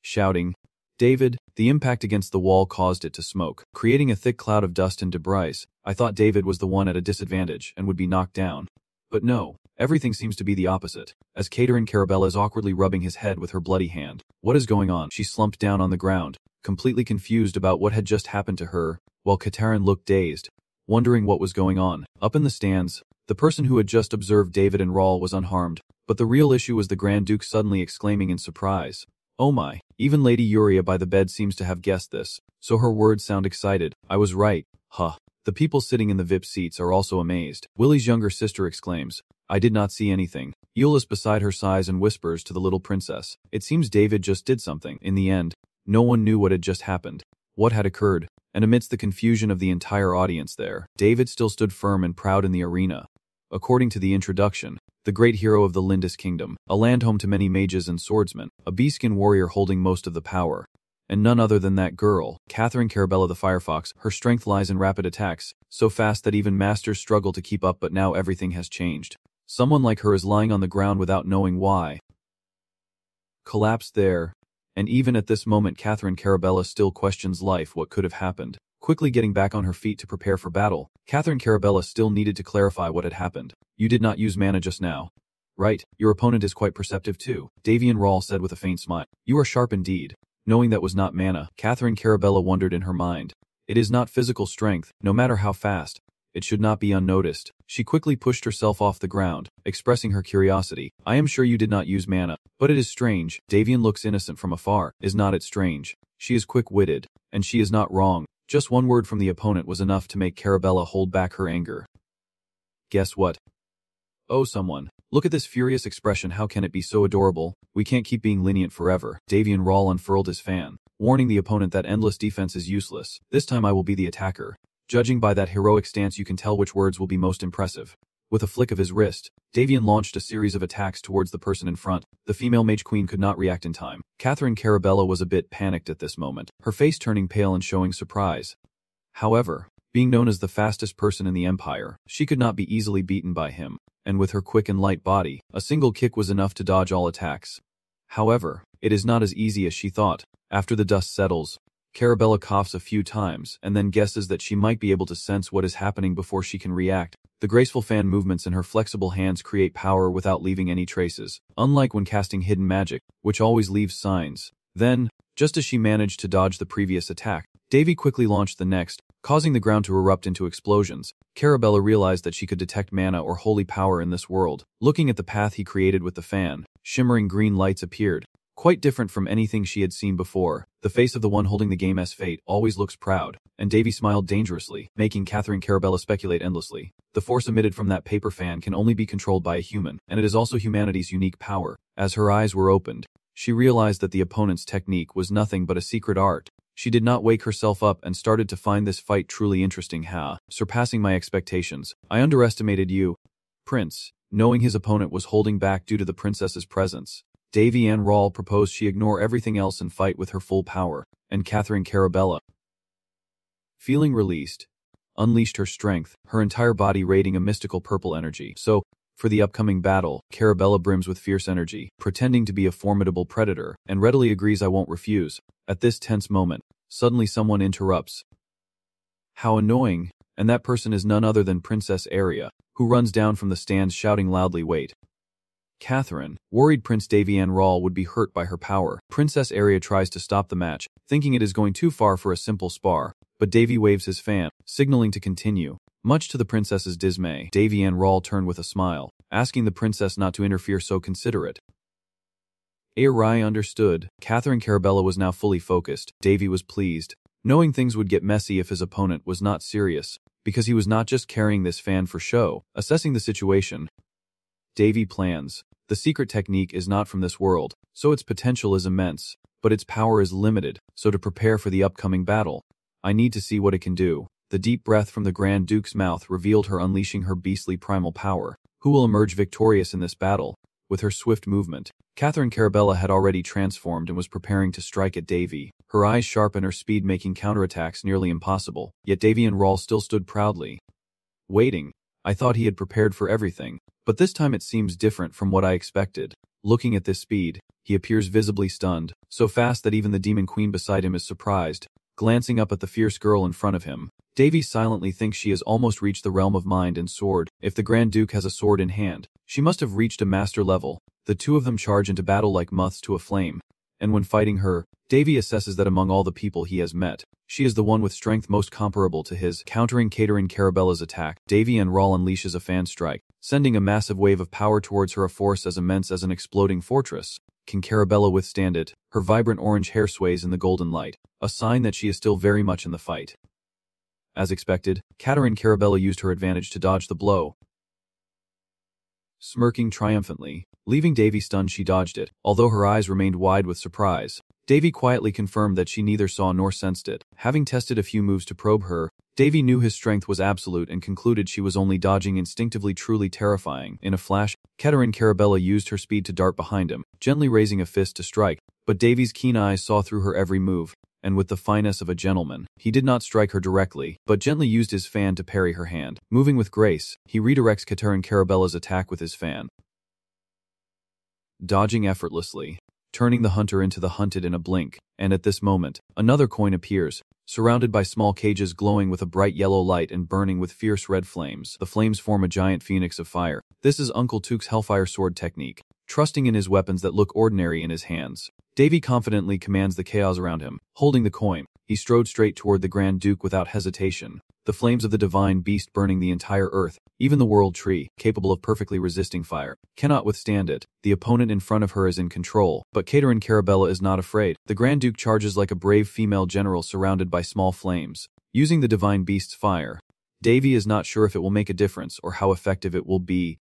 shouting, David, the impact against the wall caused it to smoke, creating a thick cloud of dust and debris. I thought David was the one at a disadvantage and would be knocked down. But no, everything seems to be the opposite, as Katarine Carabella is awkwardly rubbing his head with her bloody hand. What is going on? She slumped down on the ground, completely confused about what had just happened to her, while Katarine looked dazed, wondering what was going on. Up in the stands, the person who had just observed David and Rawl was unharmed, but the real issue was the Grand Duke suddenly exclaiming in surprise, oh my, even Lady Yuria by the bed seems to have guessed this, so her words sound excited. I was right, huh. The people sitting in the VIP seats are also amazed. Willie's younger sister exclaims, I did not see anything. Euless beside her sighs and whispers to the little princess, it seems David just did something. In the end, no one knew what had just happened, what had occurred, and amidst the confusion of the entire audience there, David still stood firm and proud in the arena. According to the introduction, the great hero of the Lindis Kingdom, a land home to many mages and swordsmen, a beaskin warrior holding most of the power, and none other than that girl, Katarine Carabella the Firefox. Her strength lies in rapid attacks, so fast that even masters struggle to keep up, but now everything has changed. Someone like her is lying on the ground without knowing why. Collapsed there, and even at this moment Katarine Carabella still questions life. What could have happened? Quickly getting back on her feet to prepare for battle, Catherine Carabella still needed to clarify what had happened. You did not use mana just now. Right, your opponent is quite perceptive too, Davian Rawl said with a faint smile. You are sharp indeed. Knowing that was not mana, Catherine Carabella wondered in her mind. It is not physical strength, no matter how fast. It should not be unnoticed. She quickly pushed herself off the ground, expressing her curiosity. I am sure you did not use mana, but it is strange. Davian looks innocent from afar. Is not it strange? She is quick-witted, and she is not wrong. Just one word from the opponent was enough to make Carabella hold back her anger. Guess what? Oh, someone. Look at this furious expression. How can it be so adorable? We can't keep being lenient forever. Davian Rawl unfurled his fan, warning the opponent that endless defense is useless. This time I will be the attacker. Judging by that heroic stance, you can tell which words will be most impressive. With a flick of his wrist, Davian launched a series of attacks towards the person in front. The female mage queen could not react in time. Catherine Carabella was a bit panicked at this moment, her face turning pale and showing surprise. However, being known as the fastest person in the Empire, she could not be easily beaten by him, and with her quick and light body, a single kick was enough to dodge all attacks. However, it is not as easy as she thought. After the dust settles, Carabella coughs a few times and then guesses that she might be able to sense what is happening before she can react. The graceful fan movements in her flexible hands create power without leaving any traces, unlike when casting hidden magic, which always leaves signs. Then, just as she managed to dodge the previous attack, Davy quickly launched the next, causing the ground to erupt into explosions. Carabella realized that she could detect mana or holy power in this world. Looking at the path he created with the fan, shimmering green lights appeared. Quite different from anything she had seen before. The face of the one holding the game's fate always looks proud, and Davy smiled dangerously, making Catherine Carabella speculate endlessly. The force emitted from that paper fan can only be controlled by a human, and it is also humanity's unique power. As her eyes were opened, she realized that the opponent's technique was nothing but a secret art. She did not wake herself up and started to find this fight truly interesting. Surpassing my expectations. I underestimated you, Prince. Knowing his opponent was holding back due to the princess's presence, Davian Rawl proposed she ignore everything else and fight with her full power, and Catherine Carabella, feeling released, unleashed her strength, her entire body radiating a mystical purple energy. So, for the upcoming battle, Carabella brims with fierce energy, pretending to be a formidable predator, and readily agrees I won't refuse. At this tense moment, suddenly someone interrupts. How annoying, and that person is none other than Princess Aria, who runs down from the stands shouting loudly, wait. Catherine, worried Prince Davian Rawl would be hurt by her power. Princess Aria tries to stop the match, thinking it is going too far for a simple spar, but Davy waves his fan, signaling to continue. Much to the princess's dismay, Davian Rawl turned with a smile, asking the princess not to interfere so considerate. Aria understood. Catherine Carabella was now fully focused. Davy was pleased, knowing things would get messy if his opponent was not serious, because he was not just carrying this fan for show. Assessing the situation, Davy plans. The secret technique is not from this world, so its potential is immense, but its power is limited, so to prepare for the upcoming battle, I need to see what it can do. The deep breath from the Grand Duke's mouth revealed her unleashing her beastly primal power. Who will emerge victorious in this battle? With her swift movement, Catherine Carabella had already transformed and was preparing to strike at Davy, her eyes sharp and her speed making counterattacks nearly impossible. Yet Davian Rawl still stood proudly, waiting. I thought he had prepared for everything, but this time it seems different from what I expected. Looking at this speed, he appears visibly stunned, so fast that even the demon queen beside him is surprised. Glancing up at the fierce girl in front of him, Davy silently thinks she has almost reached the realm of mind and sword. If the Grand Duke has a sword in hand, she must have reached a master level. The two of them charge into battle like moths to a flame, and when fighting her, Davy assesses that among all the people he has met, she is the one with strength most comparable to his. Countering Catherine Carabella's attack, Davian Rawl unleashes a fan strike, sending a massive wave of power towards her, a force as immense as an exploding fortress. Can Carabella withstand it? Her vibrant orange hair sways in the golden light, a sign that she is still very much in the fight. As expected, Catherine Carabella used her advantage to dodge the blow. Smirking triumphantly, leaving Davy stunned, she dodged it. Although her eyes remained wide with surprise, Davy quietly confirmed that she neither saw nor sensed it. Having tested a few moves to probe her, Davy knew his strength was absolute and concluded she was only dodging instinctively. Truly terrifying. In a flash, Catherine Carabella used her speed to dart behind him, gently raising a fist to strike, but Davy's keen eyes saw through her every move, and with the finesse of a gentleman, he did not strike her directly, but gently used his fan to parry her hand. Moving with grace, he redirects Catherine Carabella's attack with his fan, dodging effortlessly, turning the hunter into the hunted in a blink. And at this moment, another coin appears, surrounded by small cages glowing with a bright yellow light and burning with fierce red flames. The flames form a giant phoenix of fire. This is Uncle Took's Hellfire Sword technique. Trusting in his weapons that look ordinary in his hands, Davy confidently commands the chaos around him. Holding the coin, he strode straight toward the Grand Duke without hesitation. The flames of the divine beast burning the entire earth, even the world tree, capable of perfectly resisting fire, cannot withstand it. The opponent in front of her is in control, but Caterin Carabella is not afraid. The Grand Duke charges like a brave female general surrounded by small flames, using the divine beast's fire. Davy is not sure if it will make a difference or how effective it will be.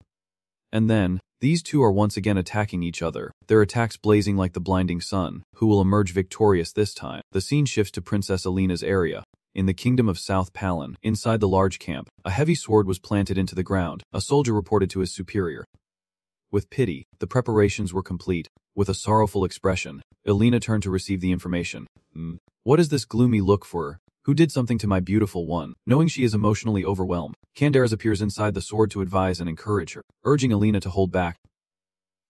And then, these two are once again attacking each other, their attacks blazing like the blinding sun. Who will emerge victorious this time? The scene shifts to Princess Alina's area. In the kingdom of South Palin, inside the large camp, a heavy sword was planted into the ground. A soldier reported to his superior. With pity, the preparations were complete. With a sorrowful expression, Alina turned to receive the information. What is this gloomy look for her? Who did something to my beautiful one? Knowing she is emotionally overwhelmed, Candaris appears inside the sword to advise and encourage her, urging Alina to hold back.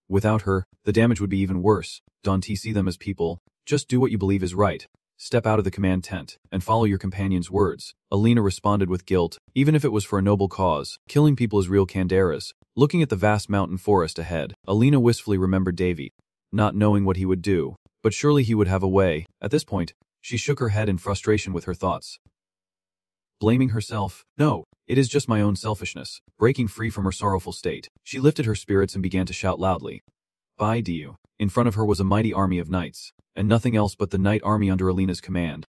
Without her, the damage would be even worse. Don't see them as people. Just do what you believe is right. Step out of the command tent, and follow your companion's words. Alina responded with guilt, even if it was for a noble cause. Killing people is real. Candaris. Looking at the vast mountain forest ahead, Alina wistfully remembered Davy, not knowing what he would do, but surely he would have a way. At this point, she shook her head in frustration with her thoughts. Blaming herself? No, it is just my own selfishness. Breaking free from her sorrowful state, she lifted her spirits and began to shout loudly. By Dieu. In front of her was a mighty army of knights, and nothing else but the knight army under Alina's command.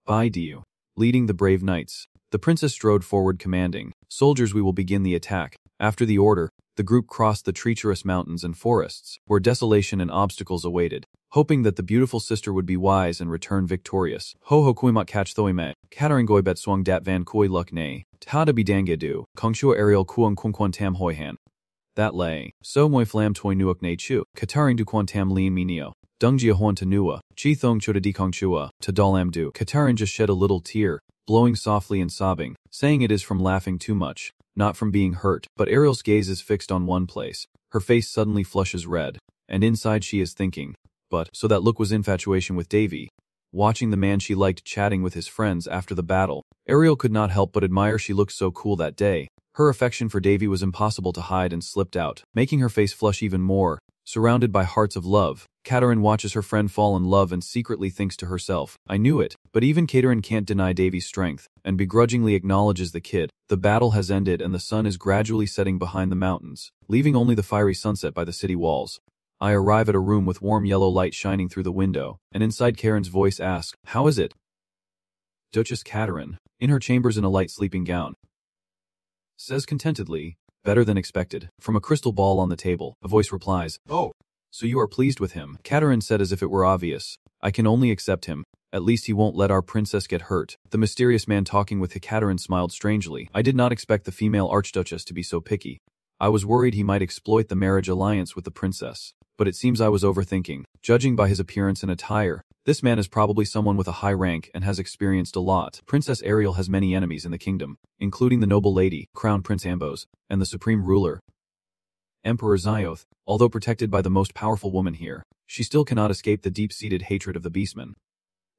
By Dieu. Leading the brave knights, the princess strode forward commanding, "Soldiers, we will begin the attack." After the order, the group crossed the treacherous mountains and forests, where desolation and obstacles awaited, hoping that the beautiful sister would be wise and return victorious. Ho ho kui mat catch thoime, Katarin goi bet swung dat van koi luk ne, tada bidange du, kongshua ariel kuang kwan tam hoihan. That lay, so moi flam toi nuok ne chu, Katarin du quan tam lien minio. Dungjia hoan tanua, chi thong choda di kongchua, ta dalam du. Katarin just shed a little tear, blowing softly and sobbing, saying it is from laughing too much, not from being hurt. But Ariel's gaze is fixed on one place. Her face suddenly flushes red, and inside she is thinking, but, so that look was infatuation with Davy. Watching the man she liked chatting with his friends after the battle, Ariel could not help but admire she looked so cool that day. Her affection for Davy was impossible to hide and slipped out, making her face flush even more. Surrounded by hearts of love, Katarin watches her friend fall in love and secretly thinks to herself, I knew it. But even Katarin can't deny Davy's strength, and begrudgingly acknowledges the kid. The battle has ended and the sun is gradually setting behind the mountains, leaving only the fiery sunset by the city walls. I arrive at a room with warm yellow light shining through the window, and inside Karen's voice asks, how is it? Duchess Katarin, in her chambers in a light sleeping gown, says contentedly, better than expected. From a crystal ball on the table, a voice replies, oh, so you are pleased with him? Katarin said as if it were obvious. I can only accept him. At least he won't let our princess get hurt. The mysterious man talking with Katarin smiled strangely. I did not expect the female archduchess to be so picky. I was worried he might exploit the marriage alliance with the princess. But it seems I was overthinking. Judging by his appearance and attire, this man is probably someone with a high rank and has experienced a lot. Princess Ariel has many enemies in the kingdom, including the noble lady, Crown Prince Ambos, and the supreme ruler, Emperor Zioth. Although protected by the most powerful woman here, she still cannot escape the deep-seated hatred of the beastmen.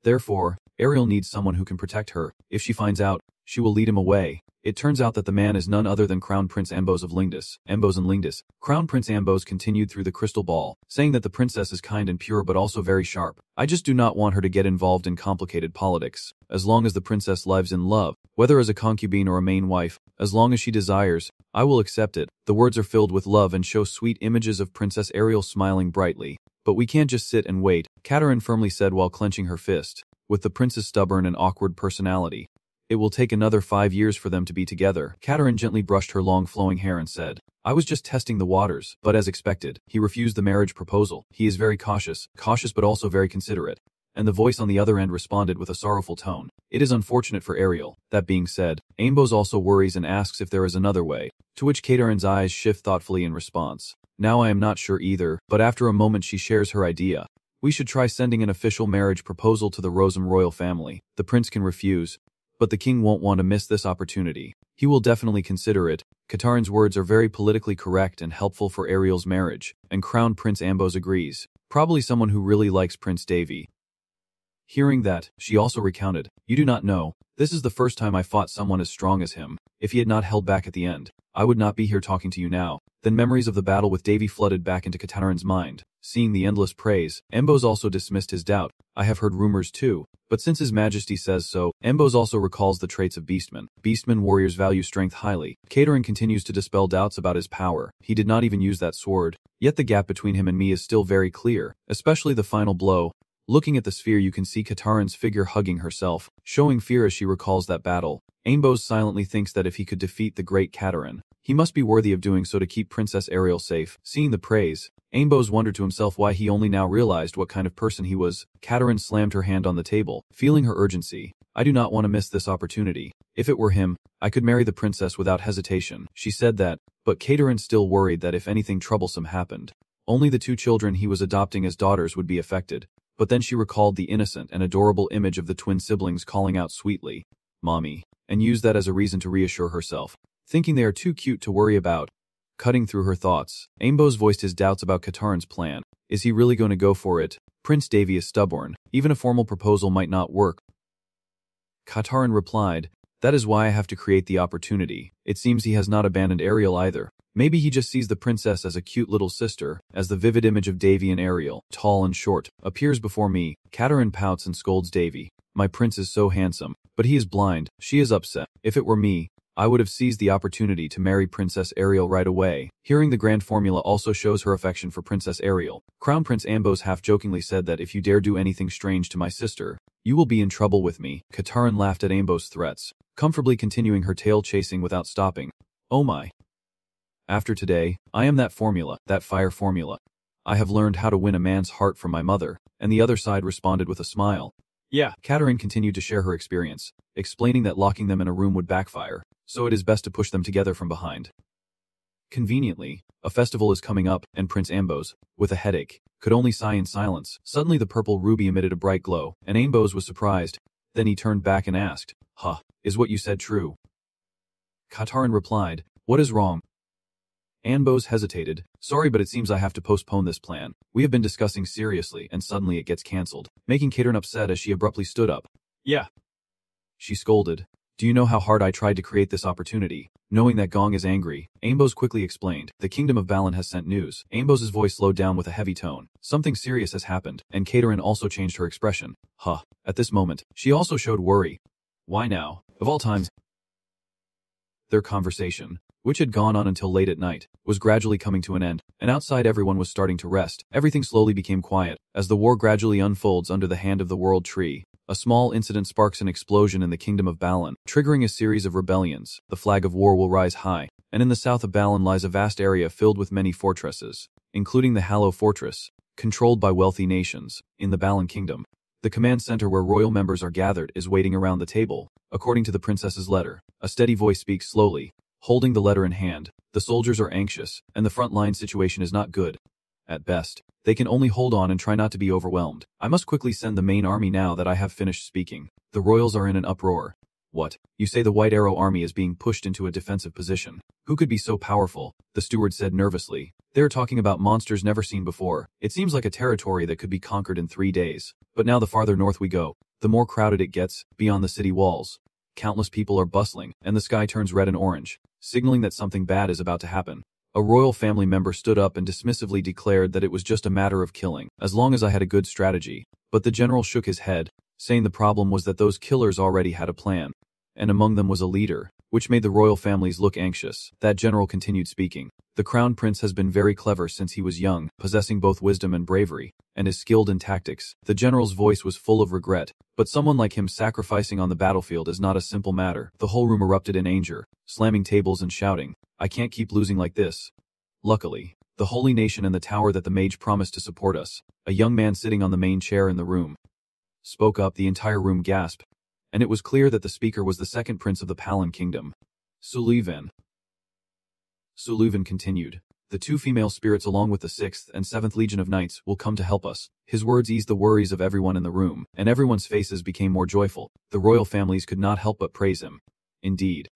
Therefore, Ariel needs someone who can protect her. If she finds out, she will lead him away. It turns out that the man is none other than Crown Prince Ambos of Lingdis. Ambos and Lingdis. Crown Prince Ambos continued through the crystal ball, saying that the princess is kind and pure but also very sharp. I just do not want her to get involved in complicated politics. As long as the princess lives in love, whether as a concubine or a main wife, as long as she desires, I will accept it. The words are filled with love and show sweet images of Princess Ariel smiling brightly. But we can't just sit and wait, Katarin firmly said while clenching her fist. With the prince's stubborn and awkward personality, it will take another 5 years for them to be together. Katarin gently brushed her long flowing hair and said, I was just testing the waters. But as expected, he refused the marriage proposal. He is very cautious but also very considerate. And the voice on the other end responded with a sorrowful tone. It is unfortunate for Ariel. That being said, Ambos also worries and asks if there is another way, to which Katarin's eyes shift thoughtfully in response. Now I am not sure either, but after a moment she shares her idea. We should try sending an official marriage proposal to the Rosam royal family. The prince can refuse, but the king won't want to miss this opportunity. He will definitely consider it. Katarin's words are very politically correct and helpful for Ariel's marriage, and Crown Prince Ambos agrees. Probably someone who really likes Prince Davy. Hearing that, she also recounted, "You do not know, this is the first time I fought someone as strong as him. If he had not held back at the end, I would not be here talking to you now." Then memories of the battle with Davy flooded back into Katarin's mind. Seeing the endless praise, Embos also dismissed his doubt. "I have heard rumors too, but since His Majesty says so." Embos also recalls the traits of Beastmen. Beastmen warriors value strength highly. Katarin continues to dispel doubts about his power. He did not even use that sword. Yet the gap between him and me is still very clear, especially the final blow. Looking at the sphere, you can see Katarin's figure hugging herself, showing fear as she recalls that battle. Embos silently thinks that if he could defeat the great Katarin, he must be worthy of doing so to keep Princess Ariel safe. Seeing the praise, Embos wondered to himself why he only now realized what kind of person he was. Katarin slammed her hand on the table, feeling her urgency. "I do not want to miss this opportunity. If it were him, I could marry the princess without hesitation." She said that, but Katarin still worried that if anything troublesome happened, only the two children he was adopting as daughters would be affected. But then she recalled the innocent and adorable image of the twin siblings calling out sweetly, "Mommy," and used that as a reason to reassure herself, thinking they are too cute to worry about. Cutting through her thoughts, Embos voiced his doubts about Katarin's plan. Is he really going to go for it? Prince Davy is stubborn. Even a formal proposal might not work. Katarin replied, "That is why I have to create the opportunity." It seems he has not abandoned Ariel either. Maybe he just sees the princess as a cute little sister. As the vivid image of Davy and Ariel, tall and short, appears before me, Katarin pouts and scolds Davy. "My prince is so handsome, but he is blind." She is upset. "If it were me, I would have seized the opportunity to marry Princess Ariel right away." Hearing the grand formula also shows her affection for Princess Ariel. Crown Prince Embos half-jokingly said that if you dare do anything strange to my sister, you will be in trouble with me. Katarin laughed at Embos' threats, comfortably continuing her tail chasing without stopping. "Oh my. After today, I am that formula, that fire formula. I have learned how to win a man's heart from my mother." And the other side responded with a smile. "Yeah." Katarin continued to share her experience, explaining that locking them in a room would backfire, so it is best to push them together from behind. Conveniently, a festival is coming up, and Prince Embos, with a headache, could only sigh in silence. Suddenly the purple ruby emitted a bright glow, and Embos was surprised. Then he turned back and asked, "Huh, is what you said true?" Katarin replied, "What is wrong?" Embos hesitated. "Sorry, but it seems I have to postpone this plan. We have been discussing seriously, and suddenly it gets cancelled," making Katarin upset as she abruptly stood up. "Yeah," she scolded. "Do you know how hard I tried to create this opportunity?" Knowing that Gong is angry, Embos quickly explained, "The Kingdom of Balan has sent news." Embos' voice slowed down with a heavy tone. Something serious has happened, and Katarin also changed her expression. Huh. At this moment, she also showed worry. Why now, of all times? Their conversation, which had gone on until late at night, was gradually coming to an end, and outside everyone was starting to rest. Everything slowly became quiet, as the war gradually unfolds under the hand of the World Tree. A small incident sparks an explosion in the Kingdom of Balan, triggering a series of rebellions. The flag of war will rise high, and in the south of Balan lies a vast area filled with many fortresses, including the Hallow Fortress, controlled by wealthy nations. In the Balan Kingdom, the command center where royal members are gathered is waiting around the table. According to the princess's letter, a steady voice speaks slowly, holding the letter in hand. The soldiers are anxious, and the front-line situation is not good. At best, they can only hold on and try not to be overwhelmed. I must quickly send the main army now that I have finished speaking. The royals are in an uproar. What? You say the White Arrow army is being pushed into a defensive position? Who could be so powerful? The steward said nervously. They're talking about monsters never seen before. It seems like a territory that could be conquered in 3 days. But now the farther north we go, the more crowded it gets, beyond the city walls. Countless people are bustling, and the sky turns red and orange, signaling that something bad is about to happen. A royal family member stood up and dismissively declared that it was just a matter of killing, as long as I had a good strategy. But the general shook his head, saying the problem was that those killers already had a plan, and among them was a leader, which made the royal families look anxious. That general continued speaking. The crown prince has been very clever since he was young, possessing both wisdom and bravery, and is skilled in tactics. The general's voice was full of regret, but someone like him sacrificing on the battlefield is not a simple matter. The whole room erupted in anger, slamming tables and shouting, I can't keep losing like this. Luckily, the holy nation and the tower that the mage promised to support us, a young man sitting on the main chair in the room, spoke up. The entire room gasped, and it was clear that the speaker was the second prince of the Palan kingdom, Sullivan. Sullivan continued, the 2 female spirits along with the 6th and 7th Legion of Knights will come to help us. His words eased the worries of everyone in the room, and everyone's faces became more joyful. The royal families could not help but praise him. Indeed.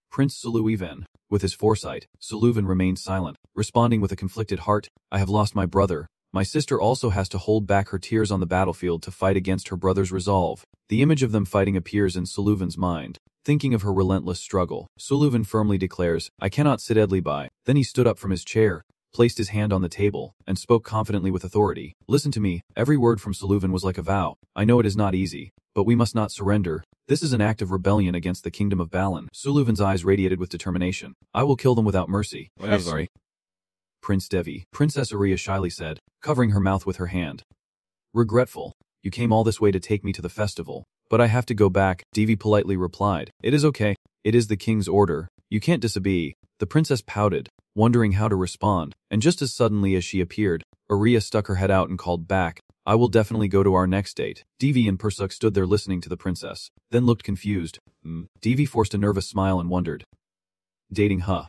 Prince Sullivan, with his foresight, Sullivan remained silent, responding with a conflicted heart, I have lost my brother, My sister also has to hold back her tears on the battlefield to fight against her brother's resolve. The image of them fighting appears in Suluvan's mind. Thinking of her relentless struggle, Suluvan firmly declares, I cannot sit idly by. Then he stood up from his chair, placed his hand on the table, and spoke confidently with authority. Listen to me. Every word from Suluvan was like a vow. I know it is not easy, but we must not surrender. This is an act of rebellion against the kingdom of Balan. Suluvan's eyes radiated with determination. I will kill them without mercy. I'm sorry. Prince Devi, Princess Arya shyly said, covering her mouth with her hand. Regretful. You came all this way to take me to the festival. But I have to go back, Devi politely replied. It is okay. It is the king's order. You can't disobey. The princess pouted, wondering how to respond, and just as suddenly as she appeared, Arya stuck her head out and called back, I will definitely go to our next date. Devi and Persuk stood there listening to the princess, then looked confused. Devi forced a nervous smile and wondered. Dating, huh?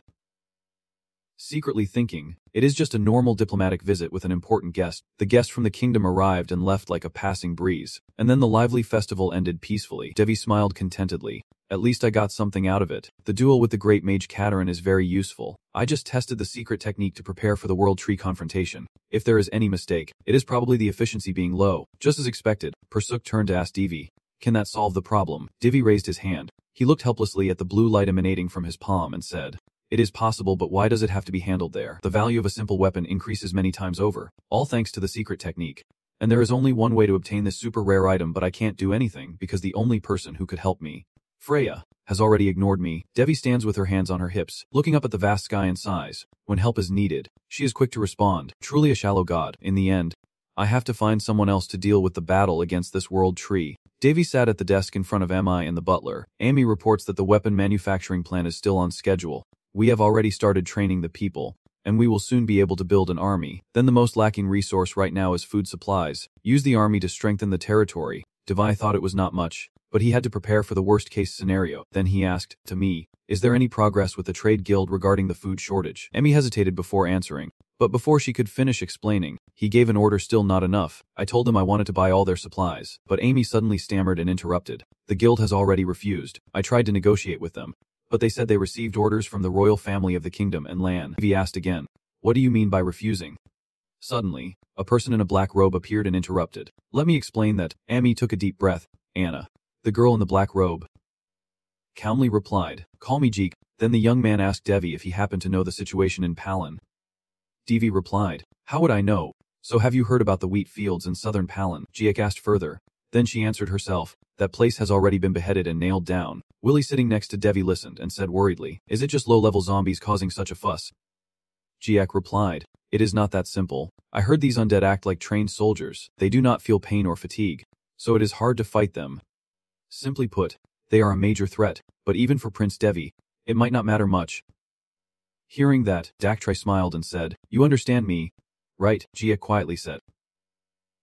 Secretly thinking, it is just a normal diplomatic visit with an important guest. The guest from the kingdom arrived and left like a passing breeze, and then the lively festival ended peacefully. Devi smiled contentedly. At least I got something out of it. The duel with the great mage Katerin is very useful. I just tested the secret technique to prepare for the World Tree confrontation. If there is any mistake, it is probably the efficiency being low. Just as expected, Persuk turned to ask Devi, can that solve the problem? Devi raised his hand. He looked helplessly at the blue light emanating from his palm and said, it is possible, but why does it have to be handled there? The value of a simple weapon increases many times over, all thanks to the secret technique. And there is only one way to obtain this super rare item, but I can't do anything because the only person who could help me, Freya, has already ignored me. Devi stands with her hands on her hips, looking up at the vast sky and sighs. When help is needed, she is quick to respond, truly a shallow god. In the end, I have to find someone else to deal with the battle against this world tree. Devi sat at the desk in front of Mi and the butler. Amy reports that the weapon manufacturing plant is still on schedule. We have already started training the people, and we will soon be able to build an army. Then the most lacking resource right now is food supplies. Use the army to strengthen the territory. Devi thought it was not much, but he had to prepare for the worst-case scenario. Then he asked, to me, is there any progress with the trade guild regarding the food shortage? Amy hesitated before answering, but before she could finish explaining, he gave an order. Still not enough. I told them I wanted to buy all their supplies, but Amy suddenly stammered and interrupted. The guild has already refused. I tried to negotiate with them, but they said they received orders from the royal family of the kingdom and Lan. Devi asked again, what do you mean by refusing? Suddenly, a person in a black robe appeared and interrupted. Let me explain that. Amy took a deep breath. Anna, the girl in the black robe, calmly replied, call me Jeek. Then the young man asked Devi if he happened to know the situation in Palan. Devi replied, how would I know? So have you heard about the wheat fields in southern Palan? Jeek asked further. Then she answered herself, that place has already been beheaded and nailed down. Willie sitting next to Devi listened and said worriedly, is it just low-level zombies causing such a fuss? Jeek replied, it is not that simple. I heard these undead act like trained soldiers. They do not feel pain or fatigue, so it is hard to fight them. Simply put, they are a major threat, but even for Prince Devi, it might not matter much. Hearing that, Daktrai smiled and said, you understand me, right? Jeek quietly said.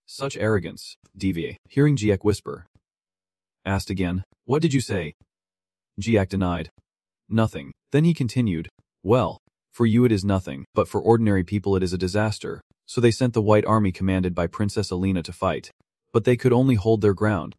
Such arrogance. Devi, hearing Jeek whisper, asked again, what did you say? Jeek denied. Nothing. Then he continued, well, for you it is nothing, but for ordinary people it is a disaster. So they sent the White Army commanded by Princess Alina to fight, but they could only hold their ground.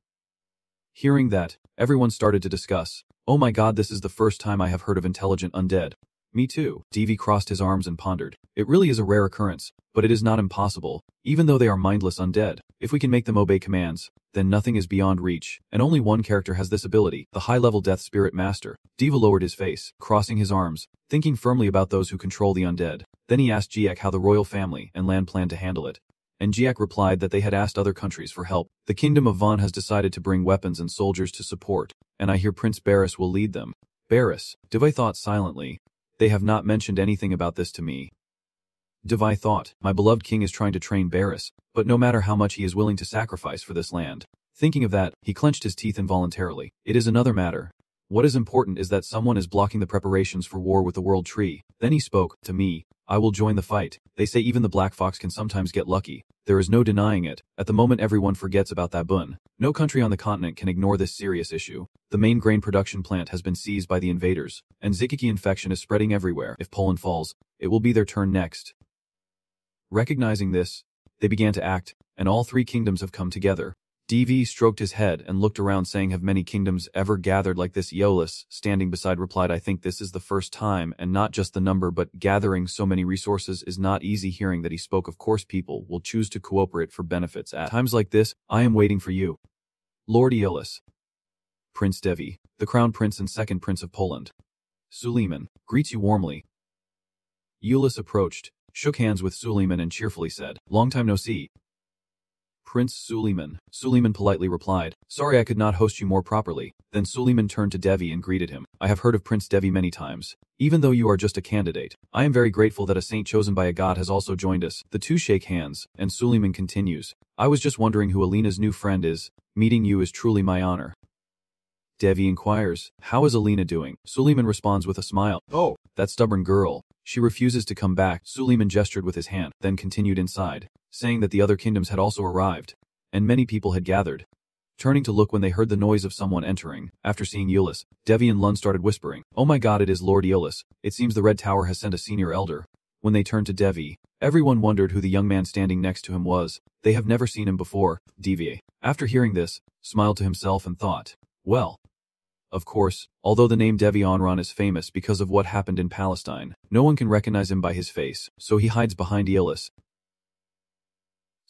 Hearing that, everyone started to discuss, oh my god, this is the first time I have heard of intelligent undead. Me too. Devi crossed his arms and pondered. It really is a rare occurrence, but it is not impossible, even though they are mindless undead. If we can make them obey commands, then nothing is beyond reach, and only one character has this ability, the high-level Death Spirit Master. Deva lowered his face, crossing his arms, thinking firmly about those who control the undead. Then he asked Jeek how the royal family and Lan planned to handle it. And Jeek replied that they had asked other countries for help. The kingdom of Van has decided to bring weapons and soldiers to support, and I hear Prince Barris will lead them. Barris, Devi thought silently. They have not mentioned anything about this to me. Devi thought, my beloved king is trying to train Barris, but no matter how much he is willing to sacrifice for this land. Thinking of that, he clenched his teeth involuntarily. It is another matter. What is important is that someone is blocking the preparations for war with the World Tree. Then he spoke, to me, I will join the fight. They say even the Black Fox can sometimes get lucky. There is no denying it. At the moment everyone forgets about that bun. No country on the continent can ignore this serious issue. The main grain production plant has been seized by the invaders, and Zikiki infection is spreading everywhere. If Poland falls, it will be their turn next. Recognizing this, they began to act, and all three kingdoms have come together. DV stroked his head and looked around saying, have many kingdoms ever gathered like this? Eolus, standing beside, replied, I think this is the first time, and not just the number but gathering so many resources is not easy. Hearing that he spoke, of course people will choose to cooperate for benefits at times like this. I am waiting for you, Lord Eolus. Prince Devi, the Crown Prince and Second Prince of Poland, Suleiman, greets you warmly. Eolus approached, shook hands with Suleiman and cheerfully said, long time no see. Prince Suleiman politely replied, sorry I could not host you more properly. Then Suleiman turned to Devi and greeted him. I have heard of Prince Devi many times. Even though you are just a candidate, I am very grateful that a saint chosen by a god has also joined us. The two shake hands, and Suleiman continues, I was just wondering who Alina's new friend is. Meeting you is truly my honor. Devi inquires, how is Alina doing? Suleiman responds with a smile, oh, that stubborn girl. She refuses to come back. Suleiman gestured with his hand, then continued inside, saying that the other kingdoms had also arrived, and many people had gathered. Turning to look when they heard the noise of someone entering, after seeing Eolus, Devi and Lund started whispering, oh my god, it is Lord Eolus. It seems the Red Tower has sent a senior elder. When they turned to Devi, everyone wondered who the young man standing next to him was. They have never seen him before. Devi, after hearing this, smiled to himself and thought, well, of course, although the name Devi Onran is famous because of what happened in Palestine, no one can recognize him by his face, so he hides behind Eolus,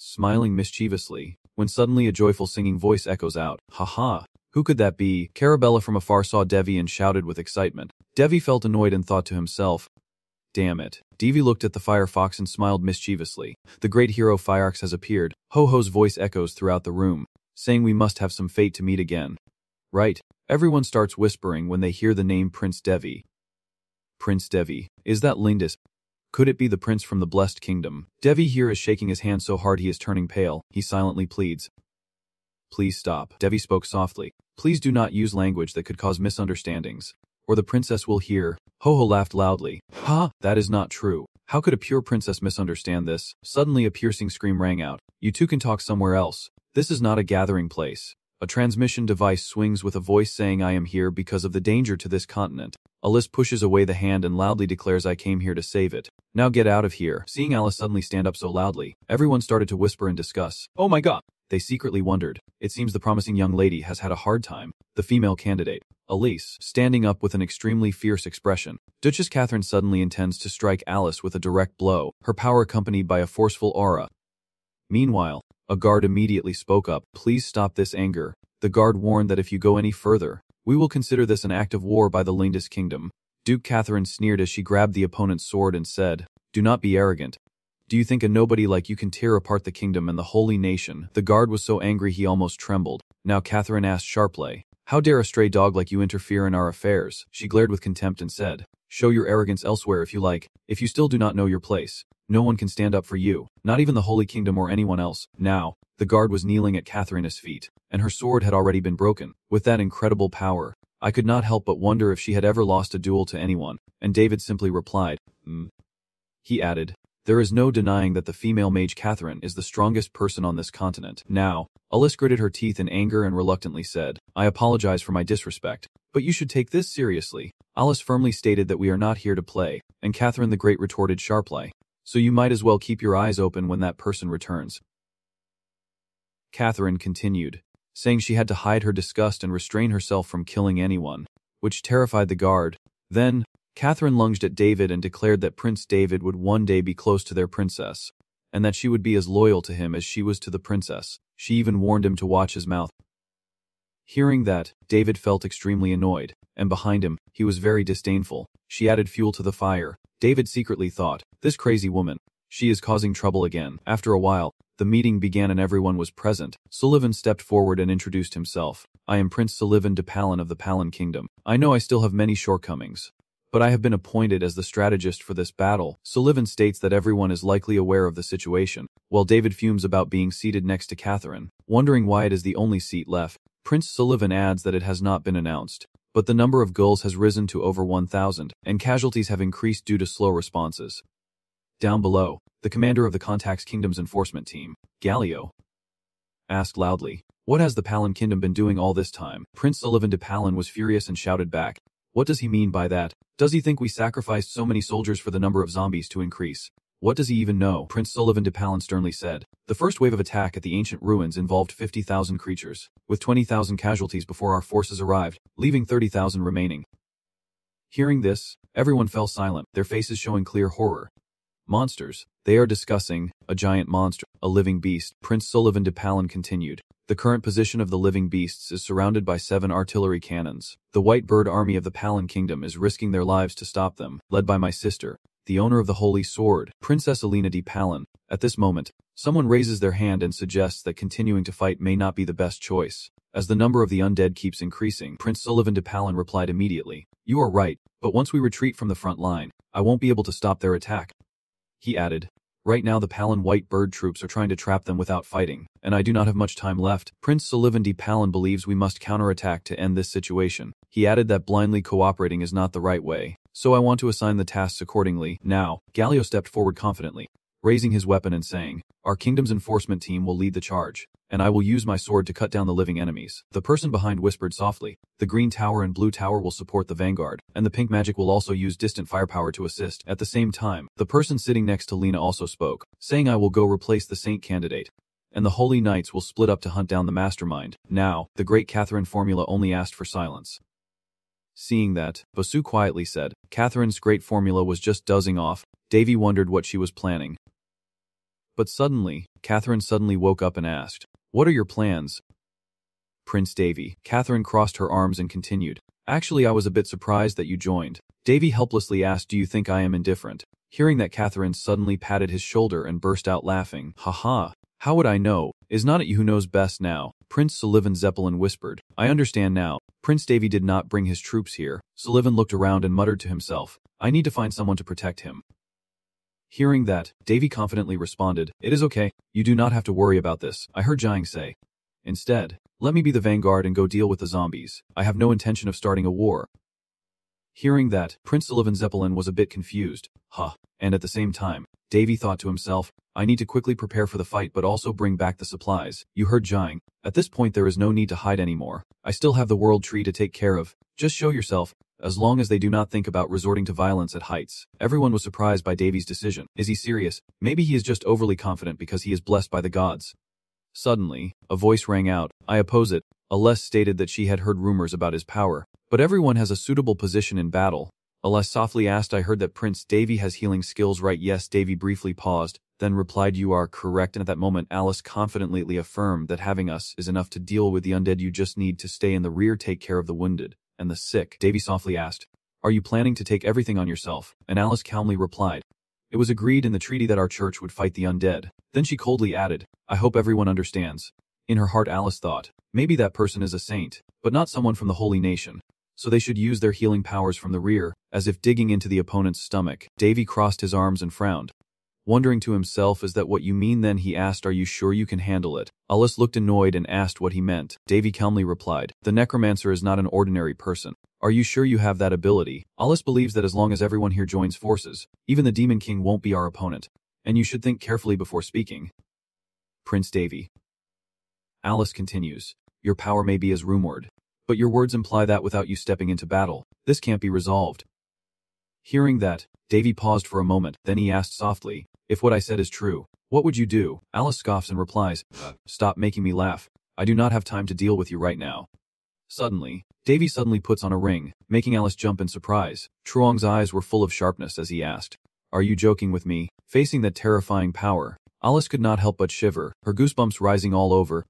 smiling mischievously, when suddenly a joyful singing voice echoes out, haha, who could that be? Carabella from afar saw Devi and shouted with excitement. Devi felt annoyed and thought to himself, damn it. Devi looked at the Firefox and smiled mischievously. The great hero Firefox has appeared. Ho-Ho's voice echoes throughout the room, saying we must have some fate to meet again. Right. Everyone starts whispering when they hear the name Prince Devi. Prince Devi, is that Lindis? Could it be the prince from the Blessed Kingdom? Devi here is shaking his hand so hard he is turning pale. He silently pleads. Please stop. Devi spoke softly. Please do not use language that could cause misunderstandings, or the princess will hear. Ho-Ho laughed loudly. Ha, that is not true. How could a pure princess misunderstand this? Suddenly a piercing scream rang out. You two can talk somewhere else. This is not a gathering place. A transmission device swings with a voice saying I am here because of the danger to this continent. Alice pushes away the hand and loudly declares I came here to save it. Now get out of here. Seeing Alice suddenly stand up so loudly, everyone started to whisper and discuss. Oh my god. They secretly wondered. It seems the promising young lady has had a hard time. The female candidate, Elise, standing up with an extremely fierce expression. Duchess Catherine suddenly intends to strike Alice with a direct blow, her power accompanied by a forceful aura. Meanwhile, a guard immediately spoke up. Please stop this anger. The guard warned that if you go any further, we will consider this an act of war by the Lindis Kingdom. Duke Catherine sneered as she grabbed the opponent's sword and said, do not be arrogant. Do you think a nobody like you can tear apart the kingdom and the holy nation? The guard was so angry he almost trembled. Now Catherine asked sharply, how dare a stray dog like you interfere in our affairs? She glared with contempt and said, show your arrogance elsewhere if you like. If you still do not know your place, no one can stand up for you, not even the Holy Kingdom or anyone else. Now, the guard was kneeling at Catherine's feet, and her sword had already been broken. With that incredible power, I could not help but wonder if she had ever lost a duel to anyone, and David simply replied, He added, there is no denying that the female mage Catherine is the strongest person on this continent. Now, Alice gritted her teeth in anger and reluctantly said, I apologize for my disrespect, but you should take this seriously. Alice firmly stated that we are not here to play, and Catherine the Great retorted sharply, so you might as well keep your eyes open when that person returns. Catherine continued, saying she had to hide her disgust and restrain herself from killing anyone, which terrified the guard. Then, Catherine lunged at David and declared that Prince David would one day be close to their princess, and that she would be as loyal to him as she was to the princess. She even warned him to watch his mouth. Hearing that, David felt extremely annoyed, and behind him, he was very disdainful. She added fuel to the fire. David secretly thought, this crazy woman, she is causing trouble again. After a while, the meeting began and everyone was present. Sullivan stepped forward and introduced himself. I am Prince Sullivan de Palin of the Palin Kingdom. I know I still have many shortcomings, but I have been appointed as the strategist for this battle. Sullivan states that everyone is likely aware of the situation, while David fumes about being seated next to Catherine, wondering why it is the only seat left. Prince Sullivan adds that it has not been announced, but the number of gulls has risen to over 1,000, and casualties have increased due to slow responses. Down below, the commander of the Contact's Kingdom's enforcement team, Gallio, asked loudly, what has the Palin Kingdom been doing all this time? Prince Sullivan de Palin was furious and shouted back, what does he mean by that? Does he think we sacrificed so many soldiers for the number of zombies to increase? What does he even know? Prince Sullivan de Palin sternly said. The first wave of attack at the ancient ruins involved 50,000 creatures, with 20,000 casualties before our forces arrived, leaving 30,000 remaining. Hearing this, everyone fell silent, their faces showing clear horror. Monsters. They are discussing a giant monster, a living beast. Prince Sullivan de Palin continued. The current position of the living beasts is surrounded by 7 artillery cannons. The White Bird army of the Palin Kingdom is risking their lives to stop them, led by my sister, the owner of the Holy Sword, Princess Alina de Palin. At this moment, someone raises their hand and suggests that continuing to fight may not be the best choice. As the number of the undead keeps increasing, Prince Sullivan de Palin replied immediately. You are right, but once we retreat from the front line, I won't be able to stop their attack. He added. Right now the Palin White Bird troops are trying to trap them without fighting, and I do not have much time left. Prince Sullivan de Palin believes we must counterattack to end this situation. He added that blindly cooperating is not the right way, so I want to assign the tasks accordingly. Now, Galio stepped forward confidently, raising his weapon and saying, our kingdom's enforcement team will lead the charge, and I will use my sword to cut down the living enemies. The person behind whispered softly, the green tower and blue tower will support the vanguard, and the pink magic will also use distant firepower to assist. At the same time, the person sitting next to Lena also spoke, saying I will go replace the saint candidate, and the holy knights will split up to hunt down the mastermind. Now, the great Catherine formula only asked for silence. Seeing that, Basu quietly said, Catherine's great formula was just dozing off. Davy wondered what she was planning. But suddenly, Catherine suddenly woke up and asked, what are your plans? Prince Davy. Catherine crossed her arms and continued. Actually, I was a bit surprised that you joined. Davy helplessly asked, do you think I am indifferent? Hearing that, Catherine suddenly patted his shoulder and burst out laughing. Haha, how would I know? Is not it you who knows best now? Prince Sullivan Zeppelin whispered. I understand now. Prince Davy did not bring his troops here. Sullivan looked around and muttered to himself. I need to find someone to protect him. Hearing that, Davy confidently responded, it is okay, you do not have to worry about this, I heard Jiang say. Instead, let me be the vanguard and go deal with the zombies. I have no intention of starting a war. Hearing that, Prince Sullivan Zeppelin was a bit confused. And at the same time, Davy thought to himself, I need to quickly prepare for the fight but also bring back the supplies. You heard Jiang. At this point there is no need to hide anymore. I still have the world tree to take care of. Just show yourself. As long as they do not think about resorting to violence at heights. Everyone was surprised by Davy's decision. Is he serious? Maybe he is just overly confident because he is blessed by the gods. Suddenly, a voice rang out. I oppose it. Aless stated that she had heard rumors about his power, but everyone has a suitable position in battle. Aless softly asked, I heard that Prince Davy has healing skills, right? Yes. Davy briefly paused, then replied, you are correct. And at that moment Alice confidently affirmed that having us is enough to deal with the undead. You just need to stay in the rear, take care of the wounded and the sick. Davy softly asked, are you planning to take everything on yourself? And Alice calmly replied, it was agreed in the treaty that our church would fight the undead. Then she coldly added, I hope everyone understands. In her heart Alice thought, maybe that person is a saint, but not someone from the holy nation. So they should use their healing powers from the rear, as if digging into the opponent's stomach. Davy crossed his arms and frowned. Wondering to himself, is that what you mean then? He asked, are you sure you can handle it? Alice looked annoyed and asked what he meant. Davy calmly replied, the necromancer is not an ordinary person. Are you sure you have that ability? Alice believes that as long as everyone here joins forces, even the Demon King won't be our opponent. And you should think carefully before speaking. Prince Davy. Alice continues, your power may be as rumored, but your words imply that without you stepping into battle, this can't be resolved. Hearing that, Davy paused for a moment, then he asked softly, if what I said is true, what would you do? Alice scoffs and replies, stop making me laugh. I do not have time to deal with you right now. Suddenly, Davy suddenly puts on a ring, making Alice jump in surprise. Truong's eyes were full of sharpness as he asked, are you joking with me? Facing that terrifying power, Alice could not help but shiver, her goosebumps rising all over.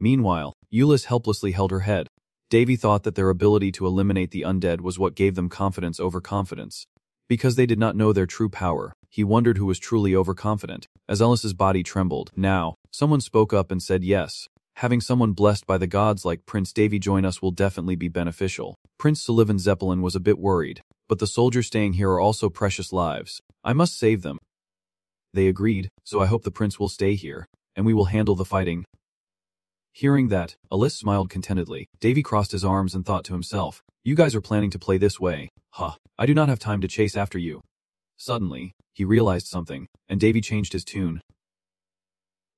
Meanwhile, Euless helplessly held her head. Davy thought that their ability to eliminate the undead was what gave them confidence over confidence. Because they did not know their true power, he wondered who was truly overconfident. As Alice's body trembled, now, someone spoke up and said yes. Having someone blessed by the gods like Prince Davy join us will definitely be beneficial. Prince Sullivan Zeppelin was a bit worried, but the soldiers staying here are also precious lives. I must save them. They agreed, so I hope the prince will stay here, and we will handle the fighting. Hearing that, Alice smiled contentedly. Davy crossed his arms and thought to himself, you guys are planning to play this way. I do not have time to chase after you. Suddenly, he realized something, and Davy changed his tune.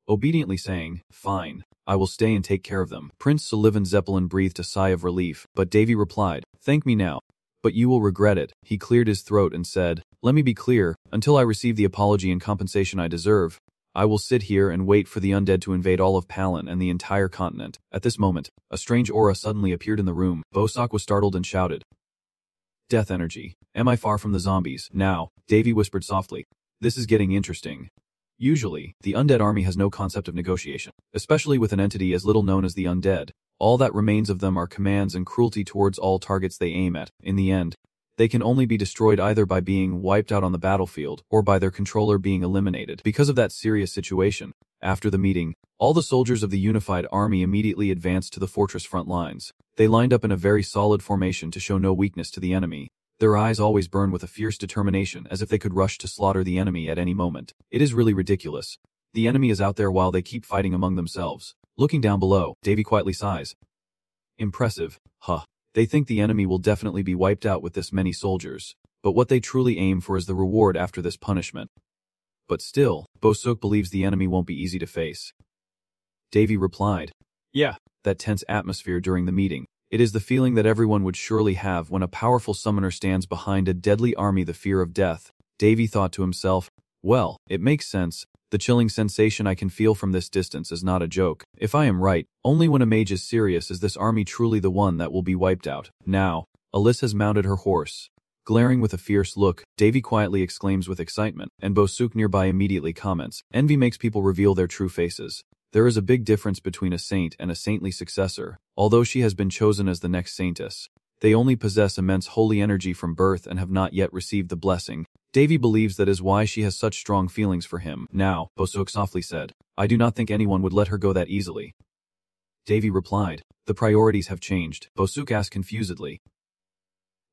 Obediently saying, fine, I will stay and take care of them. Prince Sullivan Zeppelin breathed a sigh of relief, but Davy replied, thank me now, but you will regret it. He cleared his throat and said, Let me be clear, until I receive the apology and compensation I deserve, I will sit here and wait for the undead to invade all of Palin and the entire continent. At this moment, a strange aura suddenly appeared in the room. Bosock was startled and shouted, "Death energy. Am I far from the zombies?" "Now," Davy whispered softly. "This is getting interesting." Usually, the undead army has no concept of negotiation, especially with an entity as little known as the undead. All that remains of them are commands and cruelty towards all targets they aim at. In the end, they can only be destroyed either by being wiped out on the battlefield or by their controller being eliminated. Because of that serious situation, after the meeting, all the soldiers of the unified army immediately advanced to the fortress front lines. They lined up in a very solid formation to show no weakness to the enemy. Their eyes always burn with a fierce determination as if they could rush to slaughter the enemy at any moment. It is really ridiculous. The enemy is out there while they keep fighting among themselves. Looking down below, Davy quietly sighs. Impressive. Huh. They think the enemy will definitely be wiped out with this many soldiers, but what they truly aim for is the reward after this punishment. But still, Bosook believes the enemy won't be easy to face. Davy replied, "Yeah." That tense atmosphere during the meeting. It is the feeling that everyone would surely have when a powerful summoner stands behind a deadly army, the fear of death. Davy thought to himself, well, it makes sense. The chilling sensation I can feel from this distance is not a joke. If I am right, only when a mage is serious is this army truly the one that will be wiped out. Now, Alice has mounted her horse. Glaring with a fierce look, Davy quietly exclaims with excitement, and Bosook nearby immediately comments, "Envy makes people reveal their true faces." There is a big difference between a saint and a saintly successor. Although she has been chosen as the next saintess, they only possess immense holy energy from birth and have not yet received the blessing. Davy believes that is why she has such strong feelings for him. "Now," Bosook softly said, "I do not think anyone would let her go that easily." Davy replied, "The priorities have changed." Bosook asked confusedly,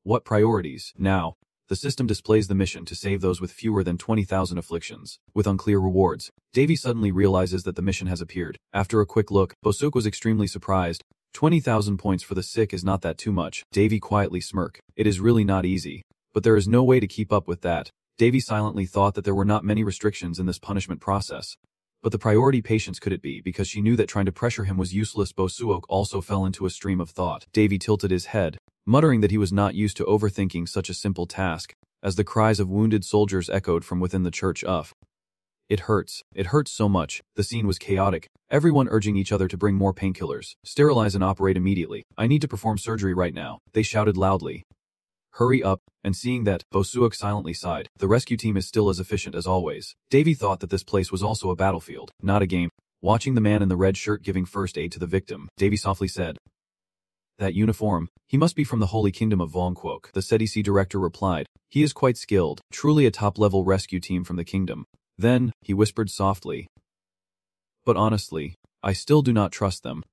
"What priorities?" "Now, the system displays the mission to save those with fewer than 20,000 afflictions, with unclear rewards." Davy suddenly realizes that the mission has appeared. After a quick look, Bosook was extremely surprised. 20,000 points for the sick is not that too much. Davy quietly smirked. It is really not easy. But there is no way to keep up with that. Davy silently thought that there were not many restrictions in this punishment process. But the priority patience could it be, because she knew that trying to pressure him was useless. Bosook also fell into a stream of thought. Davy tilted his head, muttering that he was not used to overthinking such a simple task, as the cries of wounded soldiers echoed from within the church. It hurts. It hurts so much." The scene was chaotic, everyone urging each other to bring more painkillers. "Sterilize and operate immediately. I need to perform surgery right now," they shouted loudly. "Hurry up." And seeing that, Bosook silently sighed. The rescue team is still as efficient as always. Davy thought that this place was also a battlefield, not a game. Watching the man in the red shirt giving first aid to the victim, Davy softly said, "That uniform, he must be from the Holy Kingdom of Vongquok." The CDC director replied, "He is quite skilled, truly a top-level rescue team from the kingdom." Then, he whispered softly, "But honestly, I still do not trust them."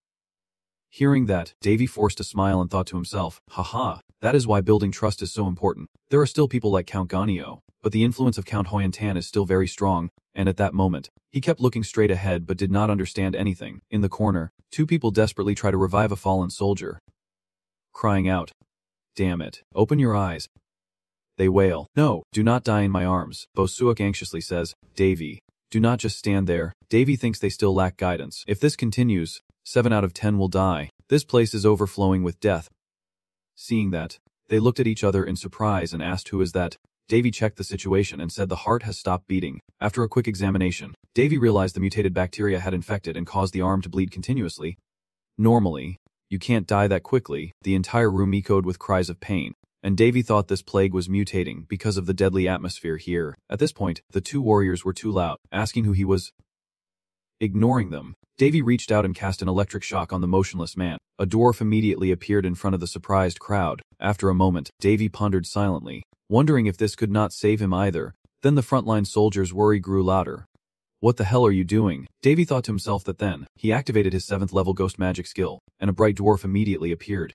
Hearing that, Davy forced a smile and thought to himself, haha, that is why building trust is so important. There are still people like Count Ganio, but the influence of Count Hoyantan is still very strong, and at that moment, he kept looking straight ahead but did not understand anything. In the corner, two people desperately try to revive a fallen soldier, crying out, "Damn it, open your eyes." They wail, "No, do not die in my arms." Bosook anxiously says, "Davy, do not just stand there." Davy thinks they still lack guidance. If this continues, 7 out of 10 will die. This place is overflowing with death. Seeing that, they looked at each other in surprise and asked, "Who is that?" Davy checked the situation and said the heart has stopped beating. After a quick examination, Davy realized the mutated bacteria had infected and caused the arm to bleed continuously. Normally, you can't die that quickly. The entire room echoed with cries of pain, and Davy thought this plague was mutating because of the deadly atmosphere here. At this point, the two warriors were too loud, asking who he was. Ignoring them, Davy reached out and cast an electric shock on the motionless man. A dwarf immediately appeared in front of the surprised crowd. After a moment, Davy pondered silently, wondering if this could not save him either. Then the frontline soldiers' worry grew louder. "What the hell are you doing?" Davy thought to himself that then, he activated his 7th level ghost magic skill, and a bright dwarf immediately appeared,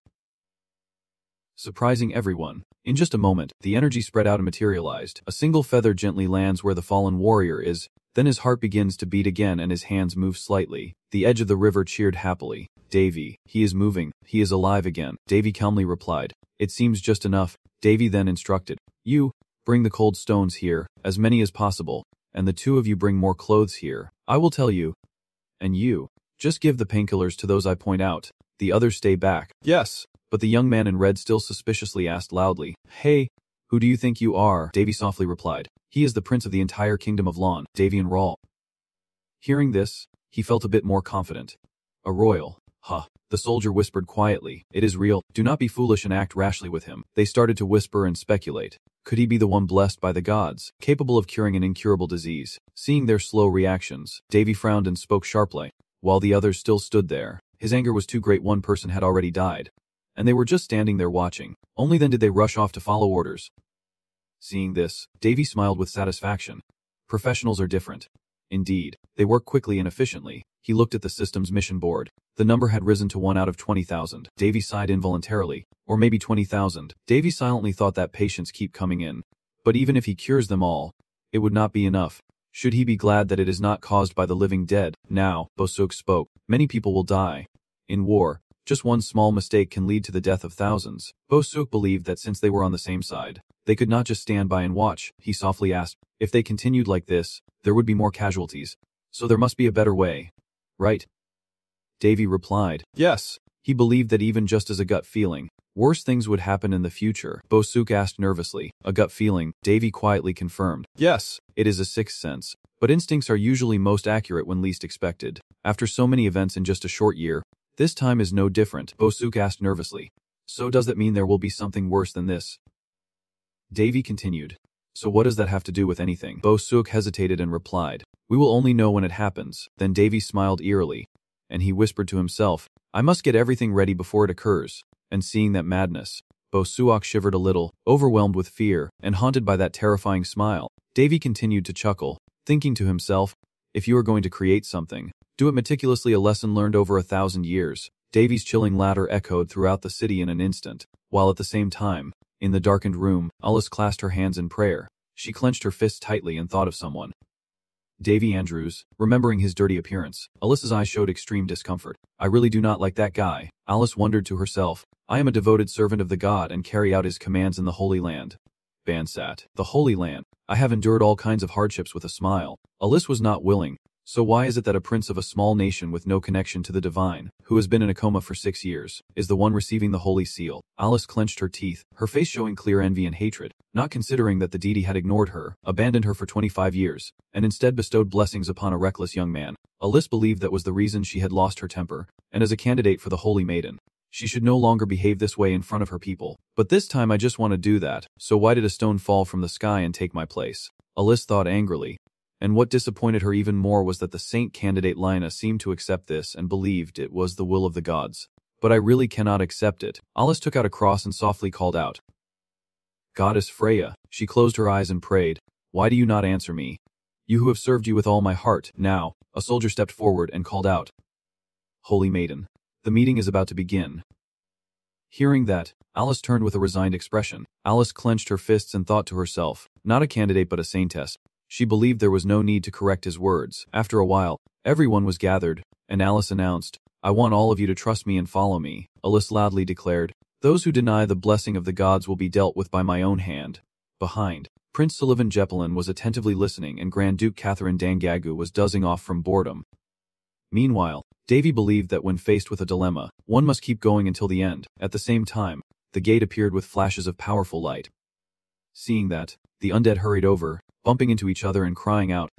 surprising everyone. In just a moment, the energy spread out and materialized. A single feather gently lands where the fallen warrior is. Then his heart begins to beat again and his hands move slightly. The edge of the river cheered happily. "Davy, he is moving. He is alive again." Davy calmly replied, "It seems just enough." Davy then instructed, "You, bring the cold stones here, as many as possible, and the two of you bring more clothes here. I will tell you. And you, just give the painkillers to those I point out. The others stay back." "Yes." But the young man in red still suspiciously asked loudly, "Hey, Who do you think you are? Davy softly replied. He is the prince of the entire kingdom of Lon, Davy Enroll. Hearing this, he felt a bit more confident. A royal. Huh. The soldier whispered quietly. It is real. Do not be foolish and act rashly with him. They started to whisper and speculate. Could he be the one blessed by the gods, capable of curing an incurable disease? Seeing their slow reactions, Davy frowned and spoke sharply, while the others still stood there. His anger was too great. One person had already died, and they were just standing there watching. Only then did they rush off to follow orders. Seeing this, Davy smiled with satisfaction. Professionals are different. Indeed, they work quickly and efficiently. He looked at the system's mission board. The number had risen to 1 out of 20,000. Davy sighed involuntarily. Or maybe 20,000. Davy silently thought that patients keep coming in. But even if he cures them all, it would not be enough. Should he be glad that it is not caused by the living dead? Now, Bosuk spoke. Many people will die. In war, just one small mistake can lead to the death of thousands. Bosuk believed that since they were on the same side, they could not just stand by and watch. He softly asked, if they continued like this, there would be more casualties. So there must be a better way. Right? Davy replied. Yes. He believed that even just as a gut feeling, worse things would happen in the future. Bosuk asked nervously. A gut feeling, Davy quietly confirmed. Yes, it is a sixth sense. But instincts are usually most accurate when least expected. After so many events in just a short year, this time is no different. Bosuk asked nervously. So does that mean there will be something worse than this? Davy continued. So what does that have to do with anything? Bosuk hesitated and replied. We will only know when it happens. Then Davy smiled eerily, and he whispered to himself, I must get everything ready before it occurs. And seeing that madness, Bosuk shivered a little, overwhelmed with fear, and haunted by that terrifying smile. Davy continued to chuckle, thinking to himself, if you are going to create something, do it meticulously, a lesson learned over 1,000 years. Davy's chilling laughter echoed throughout the city in an instant, while at the same time, in the darkened room, Alice clasped her hands in prayer. She clenched her fists tightly and thought of someone. Davy Andrews, remembering his dirty appearance. Alice's eyes showed extreme discomfort. I really do not like that guy. Alice wondered to herself. I am a devoted servant of the god and carry out his commands in the Holy Land. Bansat. The Holy Land. I have endured all kinds of hardships with a smile. Alice was not willing. So why is it that a prince of a small nation with no connection to the divine, who has been in a coma for 6 years, is the one receiving the holy seal? Alice clenched her teeth, her face showing clear envy and hatred, not considering that the deity had ignored her, abandoned her for 25 years, and instead bestowed blessings upon a reckless young man. Alice believed that was the reason she had lost her temper, and as a candidate for the Holy Maiden, she should no longer behave this way in front of her people. But this time I just want to do that, so why did a stone fall from the sky and take my place? Alice thought angrily. And what disappointed her even more was that the saint candidate Lina seemed to accept this and believed it was the will of the gods. But I really cannot accept it. Alice took out a cross and softly called out. Goddess Freya. She closed her eyes and prayed. Why do you not answer me? You who have served you with all my heart. Now, a soldier stepped forward and called out. Holy Maiden. The meeting is about to begin. Hearing that, Alice turned with a resigned expression. Alice clenched her fists and thought to herself, not a candidate but a saintess. She believed there was no need to correct his words. After a while, everyone was gathered, and Alice announced, I want all of you to trust me and follow me. Alice loudly declared, those who deny the blessing of the gods will be dealt with by my own hand. Behind, Prince Sullivan Jeppelin was attentively listening and Grand Duke Catherine Dangagu was dozing off from boredom. Meanwhile, Davy believed that when faced with a dilemma, one must keep going until the end. At the same time, the gate appeared with flashes of powerful light. Seeing that, the undead hurried over, bumping into each other and crying out,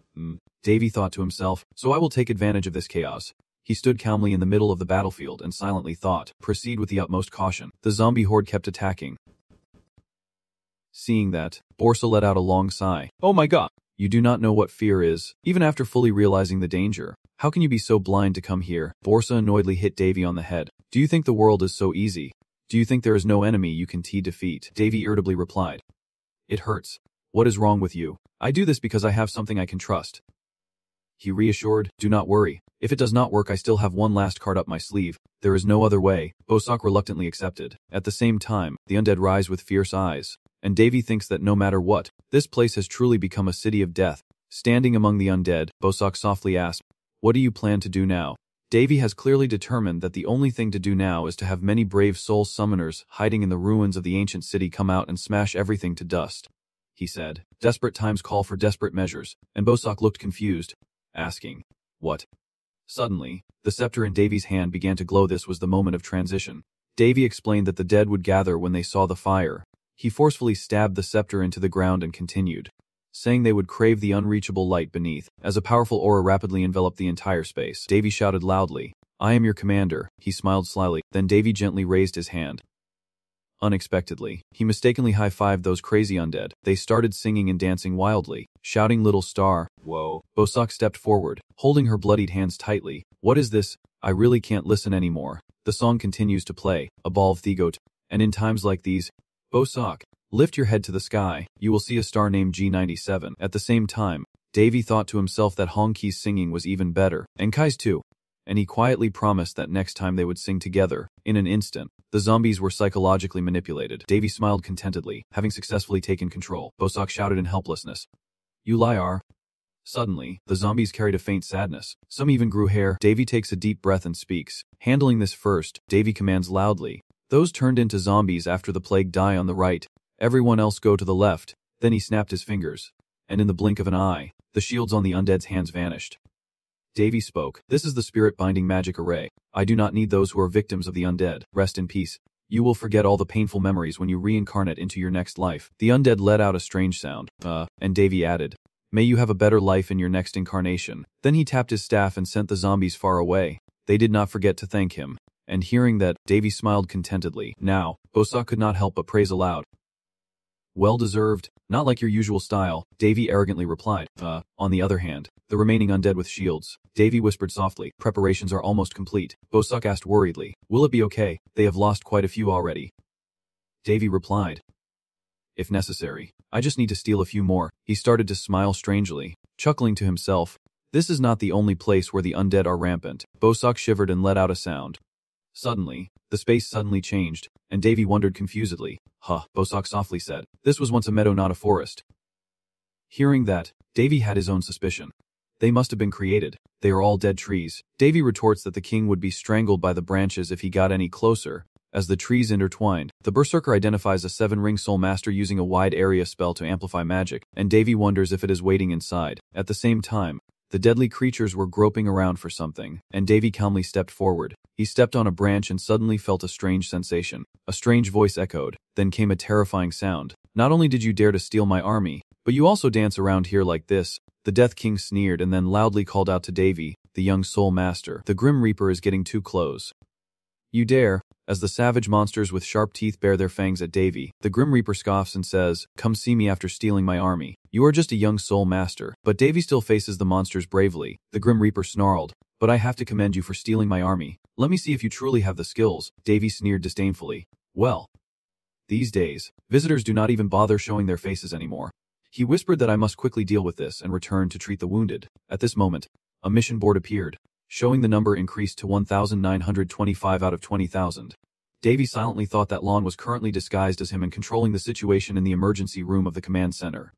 Davy thought to himself, so I will take advantage of this chaos. He stood calmly in the middle of the battlefield and silently thought, proceed with the utmost caution. The zombie horde kept attacking. Seeing that, Borsa let out a long sigh. Oh my god! You do not know what fear is, even after fully realizing the danger. How can you be so blind to come here? Borsa annoyedly hit Davy on the head. Do you think the world is so easy? Do you think there is no enemy you can defeat? Davy irritably replied. It hurts. What is wrong with you? I do this because I have something I can trust. He reassured, do not worry. If it does not work I still have one last card up my sleeve. There is no other way. Bosak reluctantly accepted. At the same time, the undead rise with fierce eyes. And Davy thinks that no matter what, this place has truly become a city of death. Standing among the undead, Bosak softly asked, what do you plan to do now? Davy has clearly determined that the only thing to do now is to have many brave soul summoners hiding in the ruins of the ancient city come out and smash everything to dust. He said, desperate times call for desperate measures, and Bosak looked confused, asking, what? Suddenly, the scepter in Davy's hand began to glow. This was the moment of transition. Davy explained that the dead would gather when they saw the fire. He forcefully stabbed the scepter into the ground and continued, saying they would crave the unreachable light beneath. As a powerful aura rapidly enveloped the entire space, Davy shouted loudly, "I am your commander." He smiled slyly, then Davy gently raised his hand. Unexpectedly, he mistakenly high-fived those crazy undead. They started singing and dancing wildly, shouting "Little Star." Whoa. Bosak stepped forward, holding her bloodied hands tightly. "What is this? I really can't listen anymore." The song continues to play, a ball of Thigot, and in times like these, Bosak, lift your head to the sky, you will see a star named G97. At the same time, Davy thought to himself that Hongki's singing was even better, and Kai's too, and he quietly promised that next time they would sing together. In an instant, the zombies were psychologically manipulated. Davy smiled contentedly, having successfully taken control. Bosak shouted in helplessness, "You liar." Suddenly, the zombies carried a faint sadness. Some even grew hair. Davy takes a deep breath and speaks. Handling this first, Davy commands loudly, "Those turned into zombies after the plague die on the right. Everyone else go to the left." Then he snapped his fingers, and in the blink of an eye, the shields on the undead's hands vanished. Davy spoke, "This is the spirit-binding magic array. I do not need those who are victims of the undead. Rest in peace. You will forget all the painful memories when you reincarnate into your next life." The undead let out a strange sound, and Davy added, "May you have a better life in your next incarnation." Then he tapped his staff and sent the zombies far away. They did not forget to thank him, and hearing that, Davy smiled contentedly. Now, Bosak could not help but praise aloud. "Well deserved. Not like your usual style," Davy arrogantly replied. On the other hand, the remaining undead with shields." Davy whispered softly, "Preparations are almost complete." Bosak asked worriedly, "Will it be okay? They have lost quite a few already." Davy replied, "If necessary. I just need to steal a few more." He started to smile strangely, chuckling to himself. This is not the only place where the undead are rampant. Bosak shivered and let out a sound. Suddenly, the space suddenly changed, and Davy wondered confusedly. Bosak softly said, "This was once a meadow, not a forest." Hearing that, Davy had his own suspicion. They must have been created. They are all dead trees. Davy retorts that the king would be strangled by the branches if he got any closer. As the trees intertwined, the berserker identifies a 7-ring soul master using a wide area spell to amplify magic, and Davy wonders if it is waiting inside. At the same time, the deadly creatures were groping around for something, and Davy calmly stepped forward. He stepped on a branch and suddenly felt a strange sensation. A strange voice echoed. Then came a terrifying sound. "Not only did you dare to steal my army, but you also dance around here like this." The Death King sneered and then loudly called out to Davy, the young soul master, "The Grim Reaper is getting too close." "You dare?" As the savage monsters with sharp teeth bare their fangs at Davy, the Grim Reaper scoffs and says, "Come see me after stealing my army. You are just a young soul master." But Davy still faces the monsters bravely. The Grim Reaper snarled, "But I have to commend you for stealing my army. Let me see if you truly have the skills." Davy sneered disdainfully. Well, these days, visitors do not even bother showing their faces anymore. He whispered that I must quickly deal with this and return to treat the wounded. At this moment, a mission board appeared, showing the number increased to 1,925 out of 20,000. Davy silently thought that Lon was currently disguised as him and controlling the situation in the emergency room of the command center.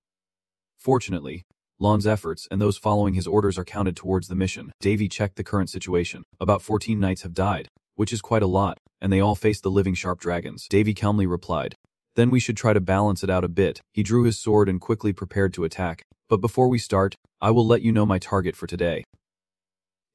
Fortunately, Lon's efforts and those following his orders are counted towards the mission. Davy checked the current situation. About 14 knights have died, which is quite a lot, and they all face the living sharp dragons. Davy calmly replied, "Then we should try to balance it out a bit." He drew his sword and quickly prepared to attack. "But before we start, I will let you know my target for today."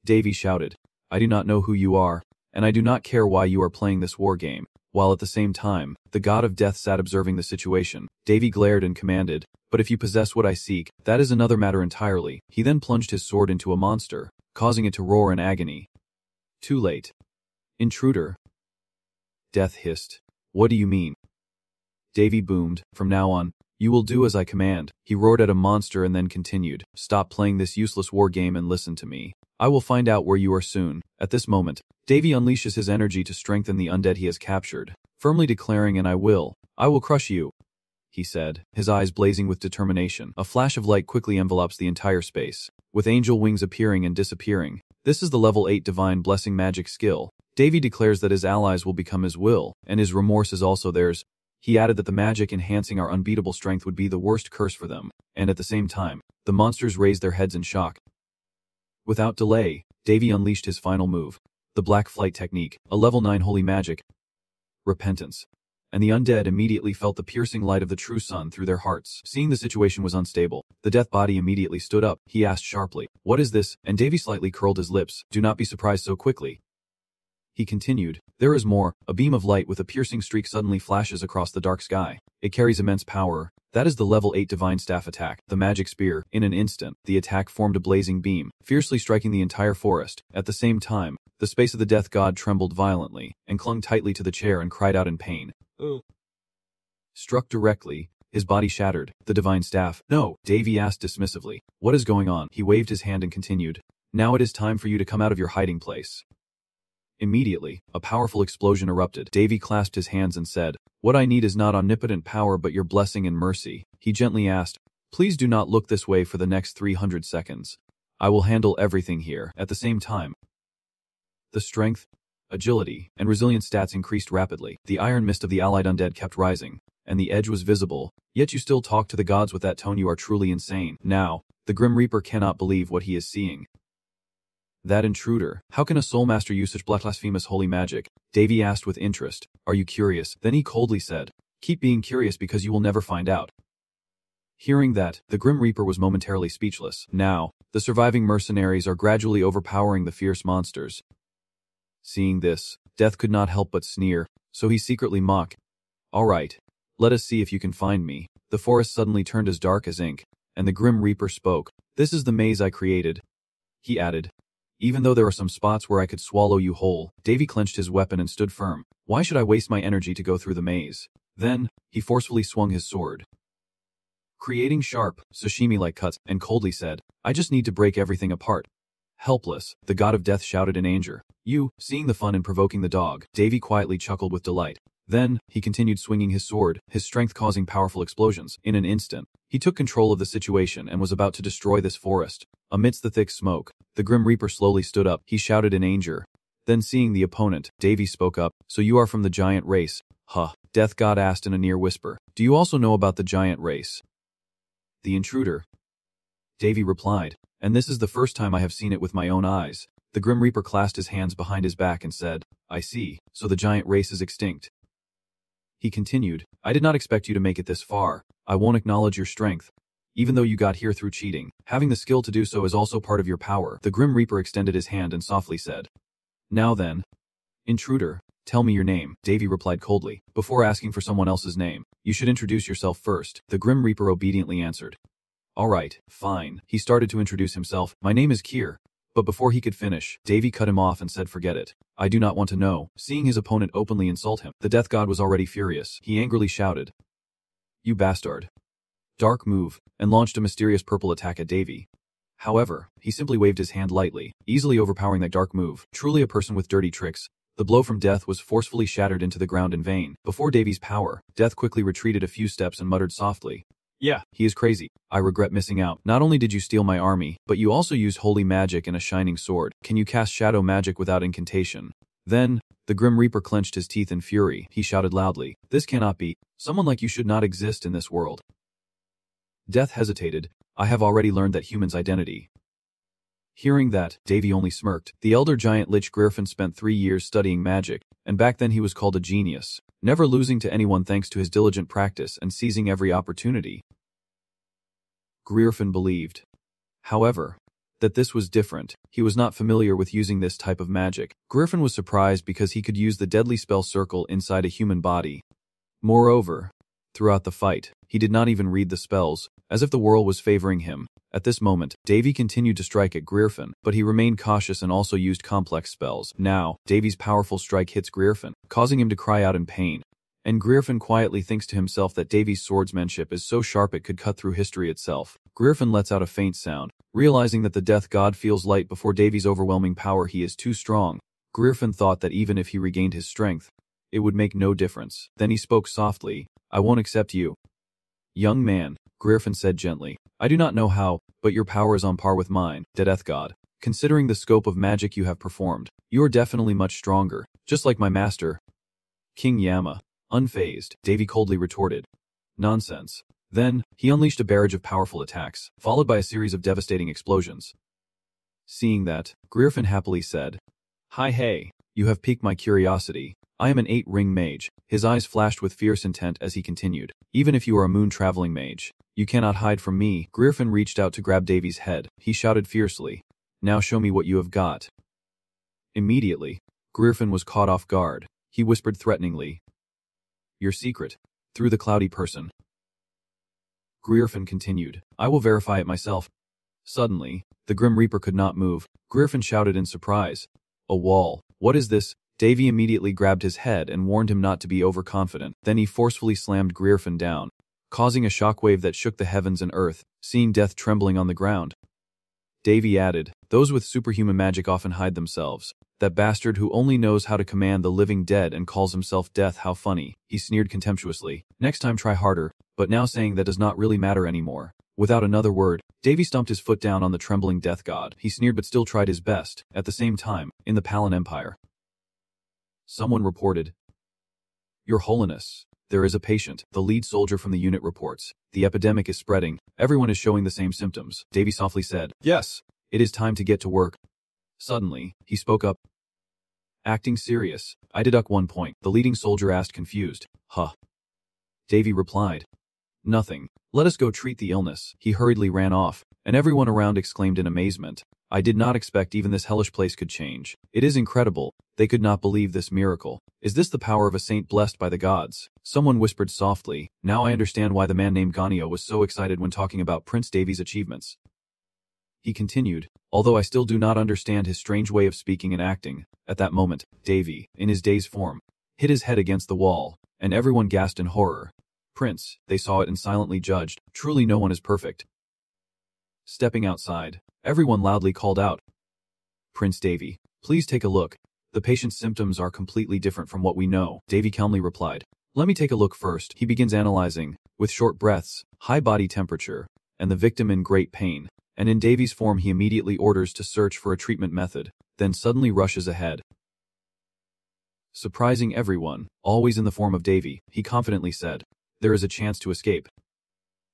Davy shouted, "I do not know who you are, and I do not care why you are playing this war game." While at the same time, the god of death sat observing the situation. Davy glared and commanded, "But if you possess what I seek, that is another matter entirely." He then plunged his sword into a monster, causing it to roar in agony. Too late. "Intruder." Death hissed, "What do you mean?" Davy boomed, "From now on, you will do as I command." He roared at a monster and then continued, "Stop playing this useless war game and listen to me. I will find out where you are soon." At this moment, Davy unleashes his energy to strengthen the undead he has captured, firmly declaring, I will crush you," he said, his eyes blazing with determination. A flash of light quickly envelops the entire space, with angel wings appearing and disappearing. This is the level 8 divine blessing magic skill. Davy declares that his allies will become his will, and his remorse is also theirs. He added that the magic enhancing our unbeatable strength would be the worst curse for them, and at the same time, the monsters raised their heads in shock. Without delay, Davy unleashed his final move, the Black Flight technique, a level 9 holy magic. Repentance. And the undead immediately felt the piercing light of the true sun through their hearts. Seeing the situation was unstable, the death body immediately stood up. He asked sharply, "What is this?" And Davy slightly curled his lips. "Do not be surprised so quickly. He continued, "There is more. A beam of light with a piercing streak suddenly flashes across the dark sky. It carries immense power. That is the level 8 divine staff attack, the magic spear. In an instant, the attack formed a blazing beam, fiercely striking the entire forest. At the same time, the space of the death god trembled violently, and clung tightly to the chair and cried out in pain. Struck directly, his body shattered. The divine staff. No, Davy asked dismissively. What is going on? He waved his hand and continued. Now it is time for you to come out of your hiding place. Immediately, a powerful explosion erupted. Davy clasped his hands and said, What I need is not omnipotent power but your blessing and mercy. He gently asked, Please do not look this way for the next 300 seconds. I will handle everything here. At the same time, the strength, agility, and resilience stats increased rapidly. The iron mist of the allied undead kept rising, and the edge was visible. Yet you still talk to the gods with that tone. You are truly insane. Now, the Grim Reaper cannot believe what he is seeing. That intruder. How can a soulmaster use such blasphemous holy magic? Davy asked with interest. Are you curious? Then he coldly said, Keep being curious because you will never find out. Hearing that, the Grim Reaper was momentarily speechless. Now, the surviving mercenaries are gradually overpowering the fierce monsters. Seeing this, Death could not help but sneer, so he secretly mocked. All right, let us see if you can find me. The forest suddenly turned as dark as ink, and the Grim Reaper spoke. This is the maze I created. He added, Even though there are some spots where I could swallow you whole. Davy clenched his weapon and stood firm. Why should I waste my energy to go through the maze? Then, he forcefully swung his sword, creating sharp, sashimi-like cuts, and coldly said, I just need to break everything apart. Helpless, the god of death shouted in anger. You, seeing the fun in provoking the dog, Davy quietly chuckled with delight. Then, he continued swinging his sword, his strength causing powerful explosions. In an instant, he took control of the situation and was about to destroy this forest. Amidst the thick smoke, the Grim Reaper slowly stood up. He shouted in anger. Then seeing the opponent, Davy spoke up. So you are from the giant race? Huh. Death God asked in a near whisper. Do you also know about the giant race? The intruder. Davy replied. And this is the first time I have seen it with my own eyes. The Grim Reaper clasped his hands behind his back and said, I see. So the giant race is extinct. He continued, I did not expect you to make it this far. I won't acknowledge your strength. Even though you got here through cheating, having the skill to do so is also part of your power. The Grim Reaper extended his hand and softly said, Now then, intruder, tell me your name. Davy replied coldly. Before asking for someone else's name, you should introduce yourself first. The Grim Reaper obediently answered. All right, fine. He started to introduce himself. My name is Kier. But before he could finish, Davy cut him off and said forget it. I do not want to know. Seeing his opponent openly insult him, the death god was already furious. He angrily shouted, You bastard. Dark move, and launched a mysterious purple attack at Davy. However, he simply waved his hand lightly, easily overpowering that dark move. Truly a person with dirty tricks. The blow from Death was forcefully shattered into the ground in vain. Before Davy's power, Death quickly retreated a few steps and muttered softly, Yeah, he is crazy. I regret missing out. Not only did you steal my army, but you also used holy magic and a shining sword. Can you cast shadow magic without incantation? Then, the Grim Reaper clenched his teeth in fury. He shouted loudly, This cannot be. Someone like you should not exist in this world. Death hesitated. I have already learned that human's identity. Hearing that, Davy only smirked. The elder giant Lich Griffin spent 3 years studying magic, and back then he was called a genius, never losing to anyone thanks to his diligent practice and seizing every opportunity. Griffin believed, however, that this was different. He was not familiar with using this type of magic. Griffin was surprised because he could use the deadly spell circle inside a human body. Moreover, throughout the fight, he did not even read the spells, as if the world was favoring him. At this moment, Davy continued to strike at Griffin, but he remained cautious and also used complex spells. Now, Davy's powerful strike hits Griffin, causing him to cry out in pain. And Griffin quietly thinks to himself that Davy's swordsmanship is so sharp it could cut through history itself. Griffin lets out a faint sound, realizing that the death god feels light before Davy's overwhelming power. He is too strong. Griffin thought that even if he regained his strength, it would make no difference. Then he spoke softly, I won't accept you. Young man, Griffin said gently, I do not know how, but your power is on par with mine, death god. Considering the scope of magic you have performed, you are definitely much stronger, just like my master, King Yama. Unfazed, Davy coldly retorted. Nonsense. Then, he unleashed a barrage of powerful attacks, followed by a series of devastating explosions. Seeing that, Griffin happily said, Hi hey, you have piqued my curiosity. I am an 8-ring mage. His eyes flashed with fierce intent as he continued. Even if you are a moon-traveling mage, you cannot hide from me. Griffin reached out to grab Davy's head. He shouted fiercely, Now show me what you have got. Immediately, Griffin was caught off guard. He whispered threateningly, "Your secret." Through the cloudy person. Griffin continued, "I will verify it myself." Suddenly, the Grim Reaper could not move. Griffin shouted in surprise, "A wall. What is this?" Davy immediately grabbed his head and warned him not to be overconfident. Then he forcefully slammed Griffin down, causing a shockwave that shook the heavens and earth, seeing death trembling on the ground. Davy added, "Those with superhuman magic often hide themselves. That bastard who only knows how to command the living dead and calls himself Death, how funny." He sneered contemptuously. "Next time try harder," but now saying that does not really matter anymore. Without another word, Davy stomped his foot down on the trembling death god. He sneered but still tried his best. At the same time, in the Palan Empire, someone reported, "Your Holiness, there is a patient." The lead soldier from the unit reports, "The epidemic is spreading. Everyone is showing the same symptoms." Davy softly said, "Yes, it is time to get to work." Suddenly, he spoke up, acting serious. "I deduct 1 point. The leading soldier asked confused, "Huh?" Davy replied, "Nothing. Let us go treat the illness." He hurriedly ran off, and everyone around exclaimed in amazement, "I did not expect even this hellish place could change. It is incredible." They could not believe this miracle. "Is this the power of a saint blessed by the gods?" Someone whispered softly, "Now I understand why the man named Ganio was so excited when talking about Prince Davy's achievements." He continued, "Although I still do not understand his strange way of speaking and acting." At that moment, Davy, in his dazed form, hit his head against the wall, and everyone gasped in horror. "Prince," they saw it and silently judged, "Truly no one is perfect." Stepping outside, everyone loudly called out, "Prince Davy, please take a look. The patient's symptoms are completely different from what we know." Davy calmly replied, "Let me take a look first." He begins analyzing, with short breaths, high body temperature, and the victim in great pain. And in Davy's form he immediately orders to search for a treatment method, then suddenly rushes ahead. Surprising everyone, always in the form of Davy, he confidently said, "There is a chance to escape."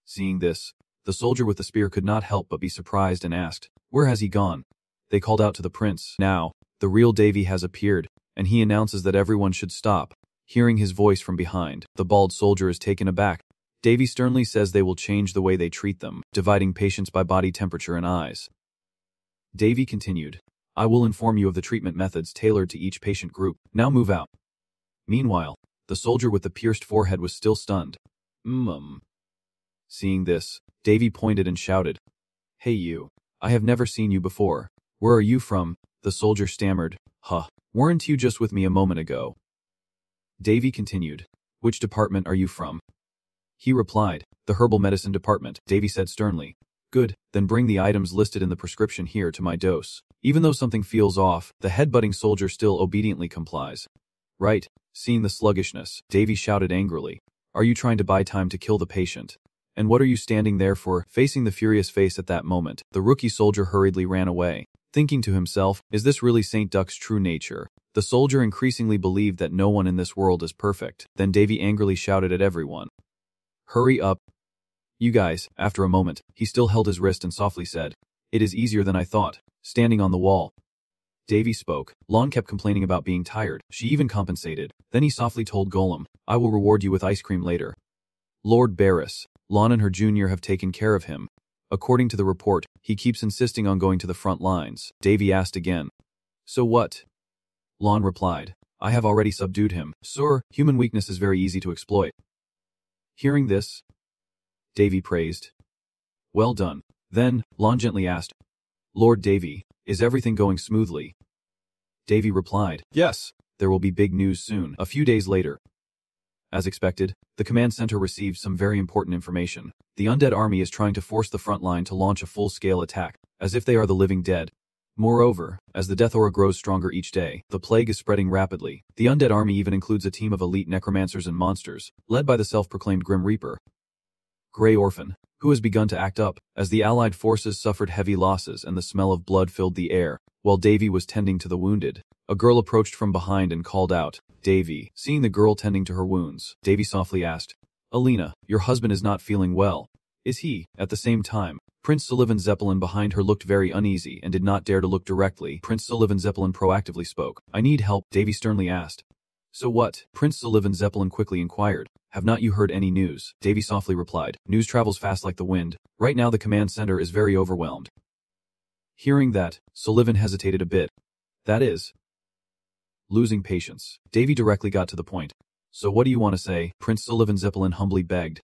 Seeing this, the soldier with the spear could not help but be surprised and asked, "Where has he gone?" They called out to the prince. Now, the real Davy has appeared, and he announces that everyone should stop. Hearing his voice from behind, the bald soldier is taken aback. Davy sternly says they will change the way they treat them, dividing patients by body temperature and eyes. Davy continued, "I will inform you of the treatment methods tailored to each patient group. Now move out." Meanwhile, the soldier with the pierced forehead was still stunned. Seeing this, Davy pointed and shouted, "Hey you, I have never seen you before. Where are you from?" The soldier stammered, "Huh, weren't you just with me a moment ago?" Davy continued, "Which department are you from?" He replied, "The herbal medicine department." Davy said sternly, "Good, then bring the items listed in the prescription here to my dose." Even though something feels off, the headbutting soldier still obediently complies. "Right." Seeing the sluggishness, Davy shouted angrily, "Are you trying to buy time to kill the patient? And what are you standing there for?" Facing the furious face at that moment, the rookie soldier hurriedly ran away, thinking to himself, "Is this really Saint Duck's true nature?" The soldier increasingly believed that no one in this world is perfect. Then Davy angrily shouted at everyone, "Hurry up. You guys." After a moment, he still held his wrist and softly said, "It is easier than I thought." Standing on the wall, Davy spoke. Lon kept complaining about being tired. She even compensated. Then he softly told Golem, "I will reward you with ice cream later." Lord Barris, Lon and her junior have taken care of him. According to the report, he keeps insisting on going to the front lines. Davy asked again, "So what?" Lon replied, "I have already subdued him. Sir, human weakness is very easy to exploit." Hearing this, Davy praised, "Well done." Then, Lon gently asked, "Lord Davy, is everything going smoothly?" Davy replied, "Yes, there will be big news soon." A few days later, as expected, the command center received some very important information. The undead army is trying to force the front line to launch a full-scale attack, as if they are the living dead. Moreover, as the death aura grows stronger each day, the plague is spreading rapidly. The undead army even includes a team of elite necromancers and monsters, led by the self-proclaimed Grim Reaper, Grey Orphan, who has begun to act up, as the allied forces suffered heavy losses and the smell of blood filled the air. While Davy was tending to the wounded, a girl approached from behind and called out, "Davy." Seeing the girl tending to her wounds, Davy softly asked, "Alina, your husband is not feeling well, is he?" At the same time, Prince Sullivan Zeppelin behind her looked very uneasy and did not dare to look directly. Prince Sullivan Zeppelin proactively spoke, "I need help," Davy sternly asked. "So what?" Prince Sullivan Zeppelin quickly inquired. "Have not you heard any news?" Davy softly replied, "News travels fast like the wind. Right now the command center is very overwhelmed." Hearing that, Sullivan hesitated a bit. "That is?" losing patience. Davy directly got to the point. So what do you want to say? Prince Sullivan Zeppelin humbly begged.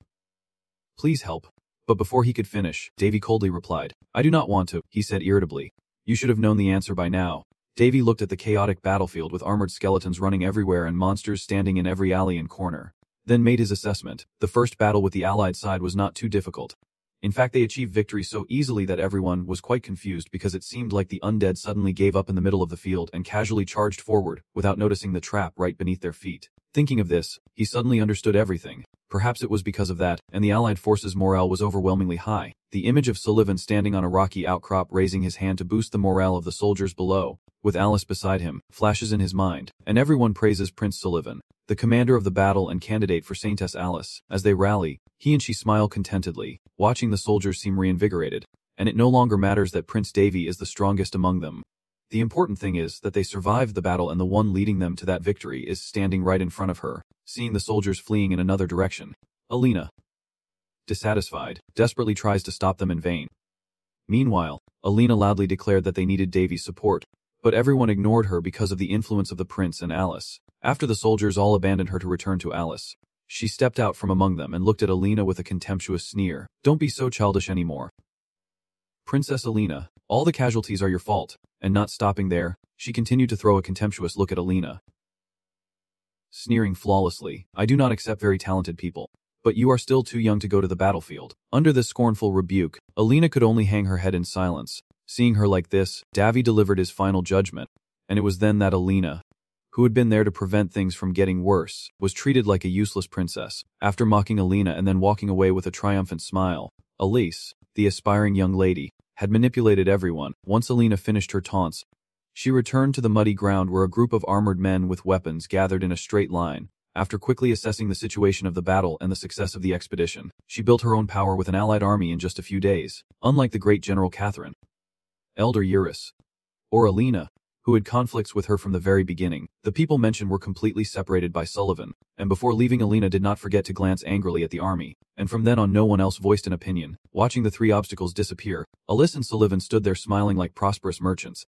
Please help. But before he could finish, Davy coldly replied. I do not want to, he said irritably. You should have known the answer by now. Davy looked at the chaotic battlefield with armored skeletons running everywhere and monsters standing in every alley and corner. Then made his assessment. The first battle with the Allied side was not too difficult. In fact, they achieved victory so easily that everyone was quite confused because it seemed like the undead suddenly gave up in the middle of the field and casually charged forward without noticing the trap right beneath their feet. Thinking of this, he suddenly understood everything. Perhaps it was because of that, and the Allied forces' morale was overwhelmingly high. The image of Sullivan standing on a rocky outcrop raising his hand to boost the morale of the soldiers below, with Alice beside him, flashes in his mind, and everyone praises Prince Sullivan, the commander of the battle and candidate for Saintess Alice. As they rally, he and she smile contentedly, watching the soldiers seem reinvigorated, and it no longer matters that Prince Davy is the strongest among them. The important thing is that they survived the battle and the one leading them to that victory is standing right in front of her, seeing the soldiers fleeing in another direction. Alina, dissatisfied, desperately tries to stop them in vain. Meanwhile, Alina loudly declared that they needed Davy's support, but everyone ignored her because of the influence of the prince and Alice. After the soldiers all abandoned her to return to Alice, she stepped out from among them and looked at Alina with a contemptuous sneer. Don't be so childish anymore. Princess Alina, all the casualties are your fault. And not stopping there, she continued to throw a contemptuous look at Alina. Sneering flawlessly, I do not accept very talented people. But you are still too young to go to the battlefield. Under this scornful rebuke, Alina could only hang her head in silence. Seeing her like this, Davy delivered his final judgment. And it was then that Alina, who had been there to prevent things from getting worse, was treated like a useless princess. After mocking Alina and then walking away with a triumphant smile, Elise, the aspiring young lady, had manipulated everyone. Once Alina finished her taunts, she returned to the muddy ground where a group of armored men with weapons gathered in a straight line. After quickly assessing the situation of the battle and the success of the expedition, she built her own power with an allied army in just a few days. Unlike the great General Catherine, Elder Eurus, or Alina, who had conflicts with her from the very beginning, the people mentioned were completely separated by Sullivan, and before leaving Alina did not forget to glance angrily at the army, and from then on no one else voiced an opinion. Watching the three obstacles disappear, Alice and Sullivan stood there smiling like prosperous merchants.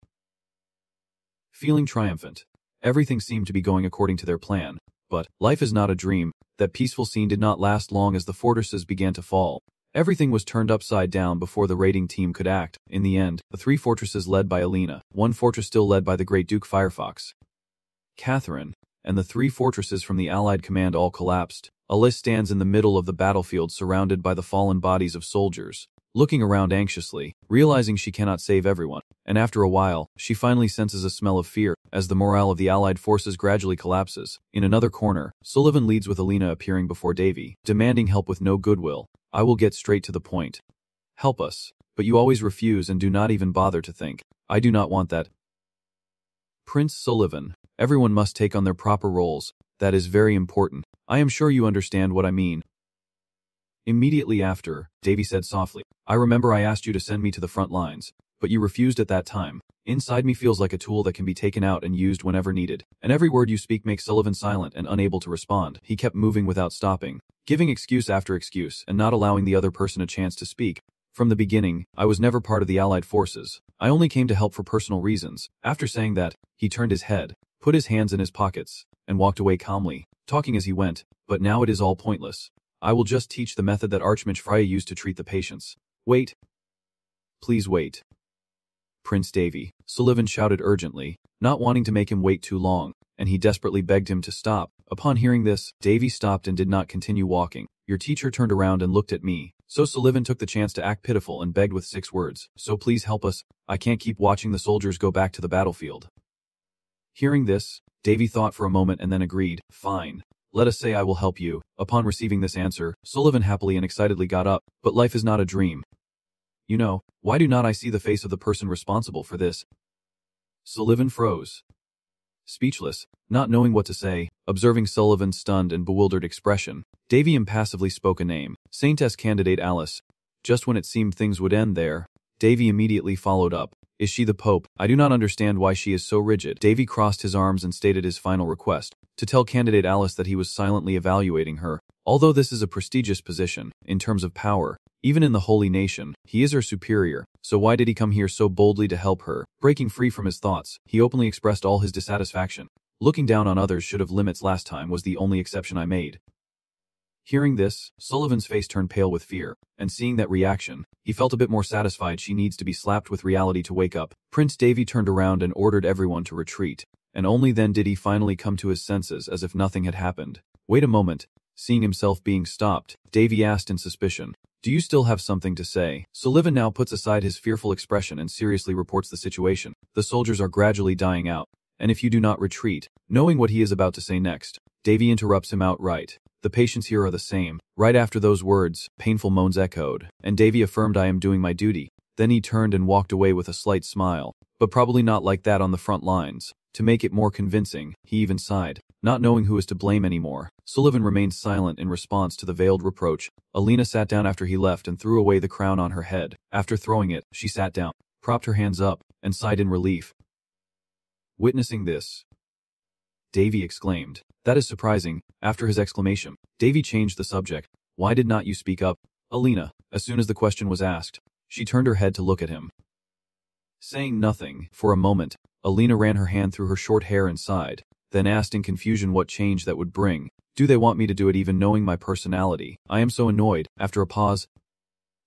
Feeling triumphant. Everything seemed to be going according to their plan, but life is not a dream. That peaceful scene did not last long as the fortresses began to fall. Everything was turned upside down before the raiding team could act. In the end, the three fortresses led by Alina, one fortress still led by the great Duke Firefox, Catherine, and the three fortresses from the Allied command all collapsed. Alice stands in the middle of the battlefield surrounded by the fallen bodies of soldiers, looking around anxiously, realizing she cannot save everyone, and after a while, she finally senses a smell of fear, as the morale of the Allied forces gradually collapses. In another corner, Sullivan leads with Alina appearing before Davy, demanding help with no goodwill. I will get straight to the point. Help us, but you always refuse and do not even bother to think. I do not want that. Prince Sullivan, everyone must take on their proper roles. That is very important. I am sure you understand what I mean. Immediately after, Davy said softly, I remember I asked you to send me to the front lines, but you refused at that time. Inside me feels like a tool that can be taken out and used whenever needed, and every word you speak makes Sullivan silent and unable to respond. He kept moving without stopping, giving excuse after excuse and not allowing the other person a chance to speak. From the beginning, I was never part of the Allied forces. I only came to help for personal reasons. After saying that, he turned his head, put his hands in his pockets, and walked away calmly, talking as he went. But now it is all pointless. I will just teach the method that Archmage Freya used to treat the patients. Wait. Please wait. Prince Davy, Sullivan shouted urgently, not wanting to make him wait too long, and he desperately begged him to stop. Upon hearing this, Davy stopped and did not continue walking. Your teacher turned around and looked at me, so Sullivan took the chance to act pitiful and begged with 6 words, so please help us, I can't keep watching the soldiers go back to the battlefield. Hearing this, Davy thought for a moment and then agreed, fine. Let us say I will help you. Upon receiving this answer, Sullivan happily and excitedly got up, but life is not a dream. You know, why do not I see the face of the person responsible for this? Sullivan froze. Speechless, not knowing what to say, observing Sullivan's stunned and bewildered expression, Davy impassively spoke a name, Saintess candidate Alice. Just when it seemed things would end there, Davy immediately followed up. Is she the Pope? I do not understand why she is so rigid. Davy crossed his arms and stated his final request, to tell candidate Alice that he was silently evaluating her. Although this is a prestigious position, in terms of power, even in the Holy Nation, he is her superior, so why did he come here so boldly to help her? Breaking free from his thoughts, he openly expressed all his dissatisfaction. Looking down on others should have limits last time was the only exception I made. Hearing this, Sullivan's face turned pale with fear, and seeing that reaction, he felt a bit more satisfied. She needs to be slapped with reality to wake up. Prince Davy turned around and ordered everyone to retreat, and only then did he finally come to his senses as if nothing had happened. Wait a moment. Seeing himself being stopped, Davy asked in suspicion, "Do you still have something to say?" Sullivan now puts aside his fearful expression and seriously reports the situation. The soldiers are gradually dying out, and if you do not retreat, knowing what he is about to say next, Davy interrupts him outright. The patients here are the same. Right after those words, painful moans echoed, and Davy affirmed, "I am doing my duty." Then he turned and walked away with a slight smile, but probably not like that on the front lines. To make it more convincing, he even sighed, not knowing who is to blame anymore. Sullivan remained silent in response to the veiled reproach. Alina sat down after he left and threw away the crown on her head. After throwing it, she sat down, propped her hands up, and sighed in relief. Witnessing this, Davy exclaimed, "That is surprising." After his exclamation, Davy changed the subject. "Why did not you speak up, Alina?" As soon as the question was asked, she turned her head to look at him. Saying nothing, for a moment, Alina ran her hand through her short hair and sighed, then asked in confusion what change that would bring. "Do they want me to do it even knowing my personality? I am so annoyed." After a pause,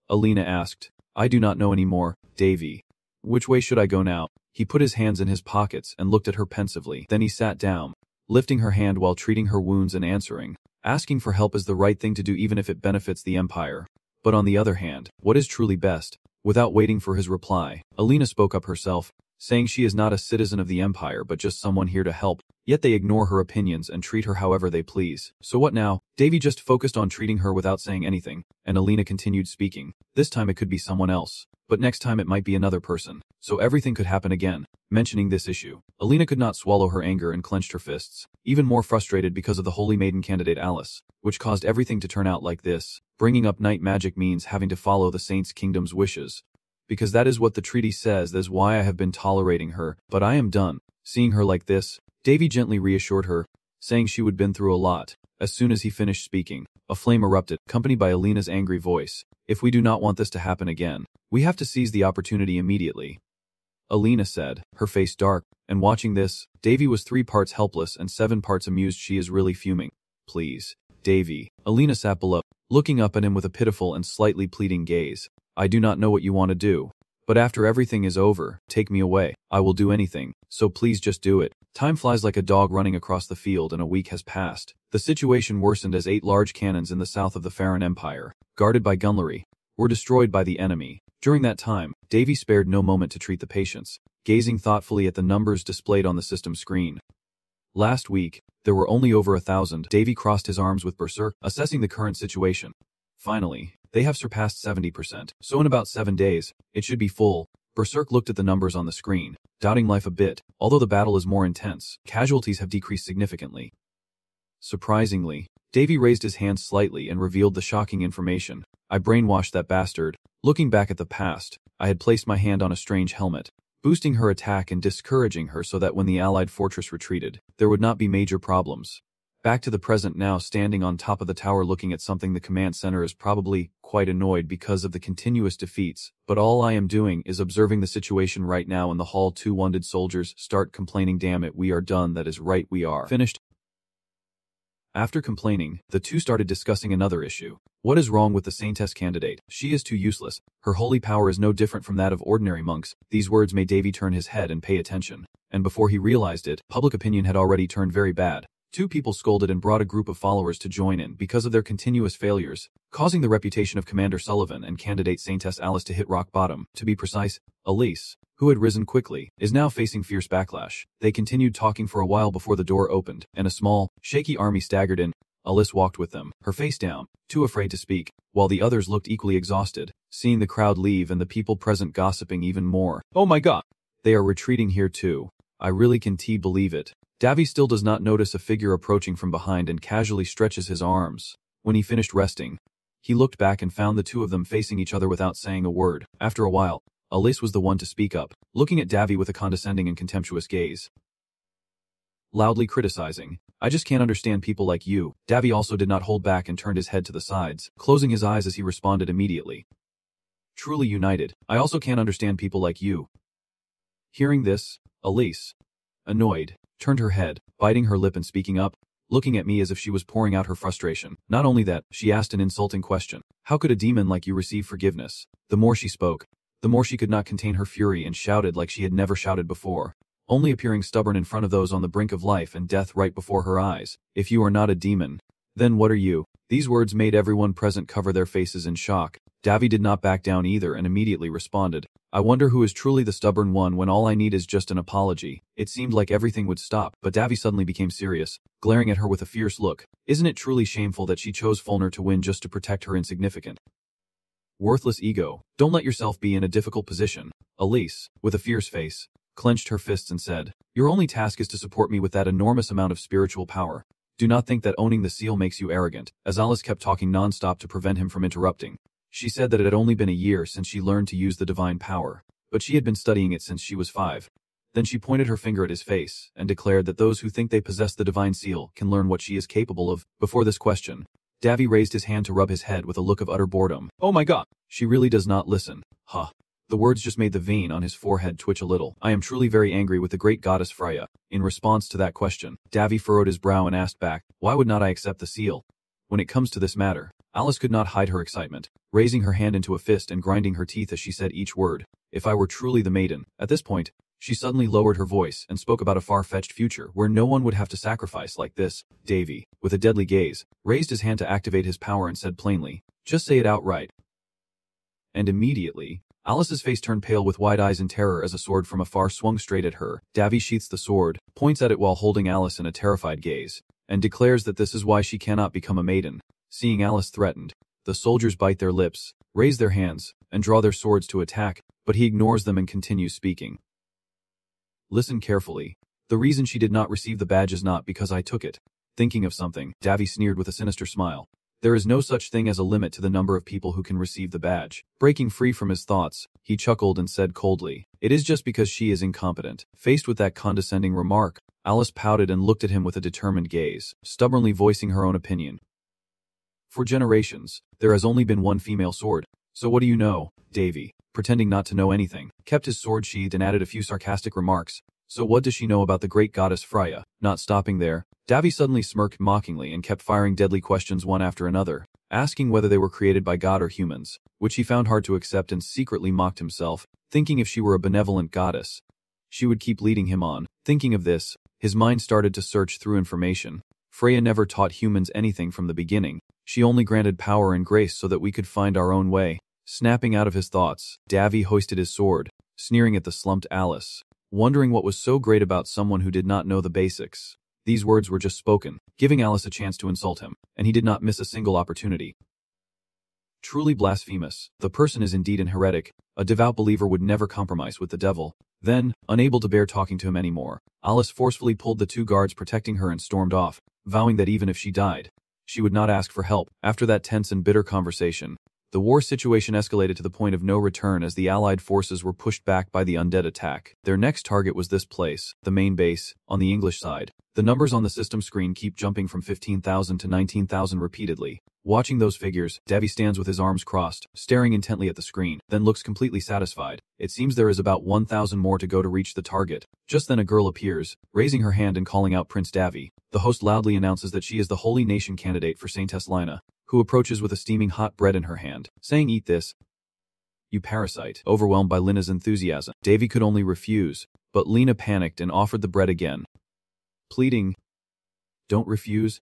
Alina asked, "I do not know anymore, Davy. Which way should I go now?" He put his hands in his pockets and looked at her pensively. Then he sat down, lifting her hand while treating her wounds and answering, "Asking for help is the right thing to do even if it benefits the Empire. But on the other hand, what is truly best?" Without waiting for his reply, Alina spoke up herself, saying she is not a citizen of the Empire but just someone here to help, yet they ignore her opinions and treat her however they please. So what now? Davy just focused on treating her without saying anything, and Alina continued speaking. This time it could be someone else, but next time it might be another person, so everything could happen again. Mentioning this issue, Alina could not swallow her anger and clenched her fists, even more frustrated because of the Holy Maiden candidate Alice, which caused everything to turn out like this. Bringing up night magic means having to follow the Saint's Kingdom's wishes, because that is what the treaty says. That is why I have been tolerating her, but I am done. Seeing her like this, Davy gently reassured her, saying she would been through a lot. As soon as he finished speaking, a flame erupted, accompanied by Alina's angry voice. "If we do not want this to happen again, we have to seize the opportunity immediately," Alina said, her face dark, and watching this, Davy was 3 parts helpless and 7 parts amused. "She is really fuming. Please, Davy." Alina sat below, looking up at him with a pitiful and slightly pleading gaze. "I do not know what you want to do, but after everything is over, take me away. I will do anything, so please just do it." Time flies like a dog running across the field and a week has passed. The situation worsened as 8 large cannons in the south of the Farron Empire, guarded by gunnery, were destroyed by the enemy. During that time, Davy spared no moment to treat the patients, gazing thoughtfully at the numbers displayed on the system screen. Last week, there were only over 1,000. Davy crossed his arms with berserk, assessing the current situation. Finally, they have surpassed 70%, so in about 7 days, it should be full. Berserk looked at the numbers on the screen, doubting life a bit. Although the battle is more intense, casualties have decreased significantly. Surprisingly, Davy raised his hand slightly and revealed the shocking information. "I brainwashed that bastard." Looking back at the past, I had placed my hand on a strange helmet, boosting her attack and discouraging her so that when the Allied fortress retreated, there would not be major problems. Back to the present now, standing on top of the tower looking at something. The command center is probably quite annoyed because of the continuous defeats, but all I am doing is observing the situation right now in the hall. 2 wounded soldiers start complaining. "Damn it, we are done. That is right, we are finished." After complaining, the 2 started discussing another issue. What is wrong with the Saintess candidate? She is too useless. Her holy power is no different from that of ordinary monks. These words made Davy turn his head and pay attention, and before he realized it, public opinion had already turned very bad. 2 people scolded and brought a group of followers to join in because of their continuous failures, causing the reputation of Commander Sullivan and candidate Saintess Alice to hit rock bottom. To be precise, Elise, who had risen quickly, is now facing fierce backlash. They continued talking for a while before the door opened, and a small, shaky army staggered in. Alice walked with them, her face down, too afraid to speak, while the others looked equally exhausted, seeing the crowd leave and the people present gossiping even more. "Oh my god! They are retreating here too. I really can't believe it." Davy still does not notice a figure approaching from behind and casually stretches his arms. When he finished resting, he looked back and found the 2 of them facing each other without saying a word. After a while, Alice was the one to speak up, looking at Davy with a condescending and contemptuous gaze, loudly criticizing, "I just can't understand people like you." Davy also did not hold back and turned his head to the sides, closing his eyes as he responded immediately. "Truly united, I also can't understand people like you." Hearing this, Alice, annoyed, turned her head, biting her lip and speaking up, looking at me as if she was pouring out her frustration. Not only that, she asked an insulting question. How could a demon like you receive forgiveness? The more she spoke, the more she could not contain her fury and shouted like she had never shouted before, only appearing stubborn in front of those on the brink of life and death right before her eyes. If you are not a demon, then what are you? These words made everyone present cover their faces in shock. Davy did not back down either and immediately responded, I wonder who is truly the stubborn one when all I need is just an apology. It seemed like everything would stop, but Davy suddenly became serious, glaring at her with a fierce look. Isn't it truly shameful that she chose Fulner to win just to protect her insignificant, worthless ego? Don't let yourself be in a difficult position. Elise, with a fierce face, clenched her fists and said, your only task is to support me with that enormous amount of spiritual power. Do not think that owning the seal makes you arrogant. As Alice kept talking non-stop to prevent him from interrupting, she said that it had only been a year since she learned to use the divine power, but she had been studying it since she was 5. Then she pointed her finger at his face and declared that those who think they possess the divine seal can learn what she is capable of. Before this question, Davy raised his hand to rub his head with a look of utter boredom. Oh my god, she really does not listen. Huh. The words just made the vein on his forehead twitch a little. I am truly very angry with the great goddess Freya. In response to that question, Davy furrowed his brow and asked back, why would not I accept the seal? When it comes to this matter, Alice could not hide her excitement, raising her hand into a fist and grinding her teeth as she said each word. If I were truly the maiden. At this point, she suddenly lowered her voice and spoke about a far-fetched future where no one would have to sacrifice like this. Davy, with a deadly gaze, raised his hand to activate his power and said plainly, just say it outright. And immediately, Alice's face turned pale with wide eyes in terror as a sword from afar swung straight at her. Davy sheaths the sword, points at it while holding Alice in a terrified gaze, and declares that this is why she cannot become a maiden. Seeing Alice threatened, the soldiers bite their lips, raise their hands, and draw their swords to attack, but he ignores them and continues speaking. Listen carefully. The reason she did not receive the badge is not because I took it. Thinking of something, Davy sneered with a sinister smile. There is no such thing as a limit to the number of people who can receive the badge. Breaking free from his thoughts, he chuckled and said coldly, it is just because she is incompetent. Faced with that condescending remark, Alice pouted and looked at him with a determined gaze, stubbornly voicing her own opinion. For generations, there has only been one female sword. So what do you know? Davy, pretending not to know anything, kept his sword sheathed and added a few sarcastic remarks. So what does she know about the great goddess Freya? Not stopping there, Davy suddenly smirked mockingly and kept firing deadly questions one after another, asking whether they were created by God or humans, which he found hard to accept and secretly mocked himself, thinking if she were a benevolent goddess, she would keep leading him on. Thinking of this, his mind started to search through information. Freya never taught humans anything from the beginning. She only granted power and grace so that we could find our own way. Snapping out of his thoughts, Davy hoisted his sword, sneering at the slumped Alice, wondering what was so great about someone who did not know the basics. These words were just spoken, giving Alice a chance to insult him, and he did not miss a single opportunity. Truly blasphemous. The person is indeed an heretic. A devout believer would never compromise with the devil. Then, unable to bear talking to him anymore, Alice forcefully pulled the 2 guards protecting her and stormed off, vowing that even if she died, she would not ask for help. After that tense and bitter conversation, the war situation escalated to the point of no return as the Allied forces were pushed back by the undead attack. Their next target was this place, the main base, on the English side. The numbers on the system screen keep jumping from 15,000 to 19,000 repeatedly. Watching those figures, Davy stands with his arms crossed, staring intently at the screen, then looks completely satisfied. It seems there is about 1,000 more to go to reach the target. Just then a girl appears, raising her hand and calling out Prince Davy. The host loudly announces that she is the Holy Nation candidate for Saintess Lina, who approaches with a steaming hot bread in her hand, saying, "Eat this, you parasite." Overwhelmed by Lina's enthusiasm, Davy could only refuse, but Lina panicked and offered the bread again, pleading, "Don't refuse."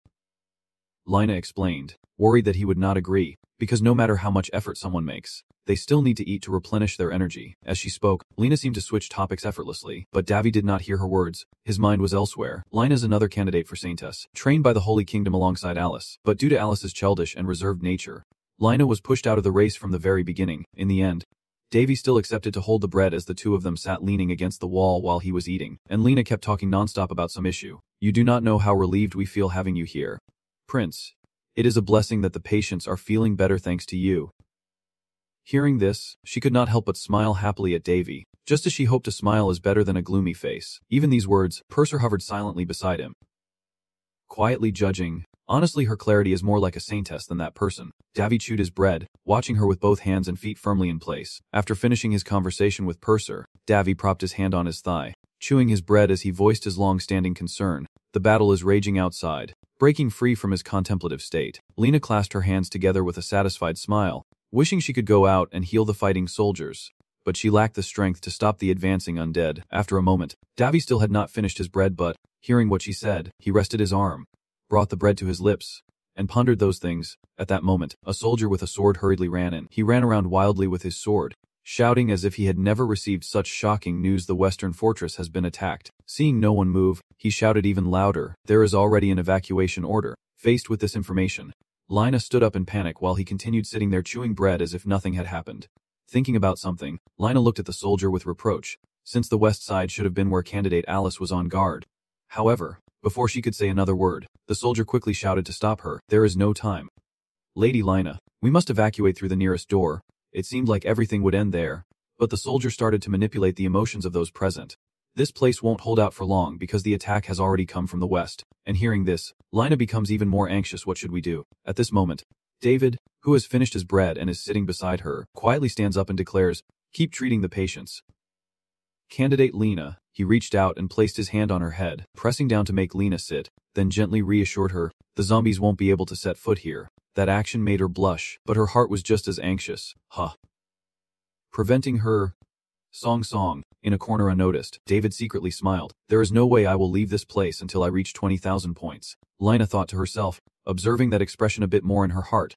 Lina explained, worried that he would not agree, because no matter how much effort someone makes, they still need to eat to replenish their energy. As she spoke, Lina seemed to switch topics effortlessly, but Davy did not hear her words. His mind was elsewhere. Lina's another candidate for Saintess, trained by the Holy Kingdom alongside Alice, but due to Alice's childish and reserved nature, Lina was pushed out of the race from the very beginning. In the end, Davy still accepted to hold the bread as the two of them sat leaning against the wall while he was eating, and Lina kept talking nonstop about some issue. "You do not know how relieved we feel having you here, Prince. It is a blessing that the patients are feeling better thanks to you." Hearing this, she could not help but smile happily at Davy, just as she hoped a smile is better than a gloomy face. Even these words, Purser hovered silently beside him, quietly judging. Honestly, her clarity is more like a saintess than that person. Davy chewed his bread, watching her with both hands and feet firmly in place. After finishing his conversation with Purser, Davy propped his hand on his thigh, chewing his bread as he voiced his long-standing concern. The battle is raging outside. Breaking free from his contemplative state, Lena clasped her hands together with a satisfied smile, wishing she could go out and heal the fighting soldiers. But she lacked the strength to stop the advancing undead. After a moment, Davy still had not finished his bread, but, hearing what she said, he rested his arm, brought the bread to his lips, and pondered those things. At that moment, a soldier with a sword hurriedly ran in. He ran around wildly with his sword, shouting as if he had never received such shocking news. The western fortress has been attacked. Seeing no one move, he shouted even louder, there is already an evacuation order. Faced with this information, Lina stood up in panic while he continued sitting there chewing bread as if nothing had happened. Thinking about something, Lina looked at the soldier with reproach, since the west side should have been where candidate Alice was on guard. However, before she could say another word, the soldier quickly shouted to stop her. There is no time. Lady Lina, we must evacuate through the nearest door. It seemed like everything would end there, but the soldier started to manipulate the emotions of those present. This place won't hold out for long because the attack has already come from the west. And hearing this, Lina becomes even more anxious. What should we do? At this moment, David, who has finished his bread and is sitting beside her, quietly stands up and declares, keep treating the patients. Candidate Lena, he reached out and placed his hand on her head, pressing down to make Lena sit, then gently reassured her, the zombies won't be able to set foot here. That action made her blush, but her heart was just as anxious. Preventing her. Song. In a corner unnoticed, David secretly smiled. There is no way I will leave this place until I reach 20,000 points. Lina thought to herself, observing that expression a bit more in her heart.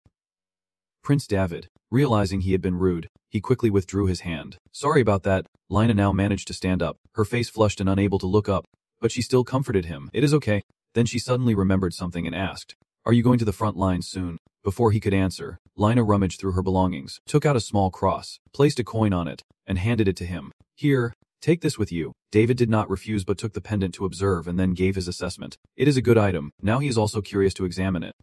Prince David, realizing he had been rude, he quickly withdrew his hand. Sorry about that. Lina now managed to stand up, her face flushed and unable to look up, but she still comforted him. It is okay. Then she suddenly remembered something and asked, are you going to the front lines soon? Before he could answer, Lina rummaged through her belongings, took out a small cross, placed a coin on it, and handed it to him. Here, take this with you. David did not refuse but took the pendant to observe and then gave his assessment. It is a good item. Now he is also curious to examine it.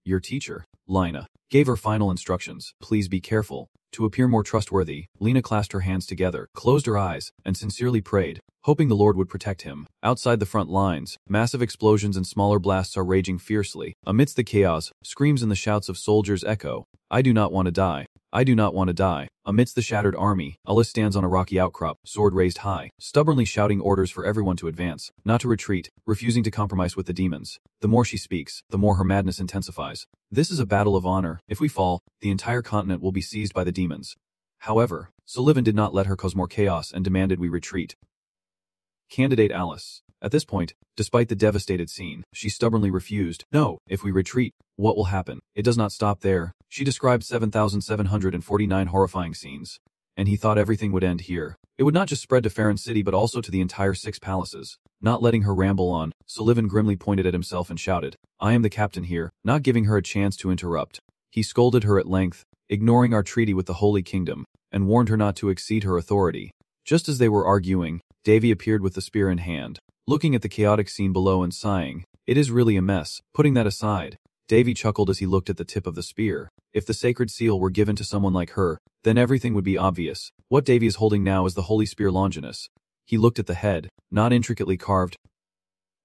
Your teacher, Lina, gave her final instructions. Please be careful. To appear more trustworthy, Lina clasped her hands together, closed her eyes, and sincerely prayed, hoping the Lord would protect him. Outside the front lines, massive explosions and smaller blasts are raging fiercely. Amidst the chaos, screams and the shouts of soldiers echo. I do not want to die. I do not want to die. Amidst the shattered army, Alice stands on a rocky outcrop, sword raised high, stubbornly shouting orders for everyone to advance, not to retreat, refusing to compromise with the demons. The more she speaks, the more her madness intensifies. This is a battle of honor. If we fall, the entire continent will be seized by the demons. However, Sullivan did not let her cause more chaos and demanded we retreat. Candidate Alice. At this point, despite the devastated scene, she stubbornly refused. No, if we retreat, what will happen? It does not stop there. She described 7,749 horrifying scenes. And he thought everything would end here. It would not just spread to Farron City but also to the entire 6 palaces. Not letting her ramble on, Sullivan grimly pointed at himself and shouted, I am the captain here, not giving her a chance to interrupt. He scolded her at length, ignoring our treaty with the Holy Kingdom, and warned her not to exceed her authority. Just as they were arguing, Davy appeared with the spear in hand, looking at the chaotic scene below and sighing, it is really a mess. Putting that aside, Davy chuckled as he looked at the tip of the spear. If the sacred seal were given to someone like her, then everything would be obvious. What Davy is holding now is the holy spear Longinus. He looked at the head, not intricately carved,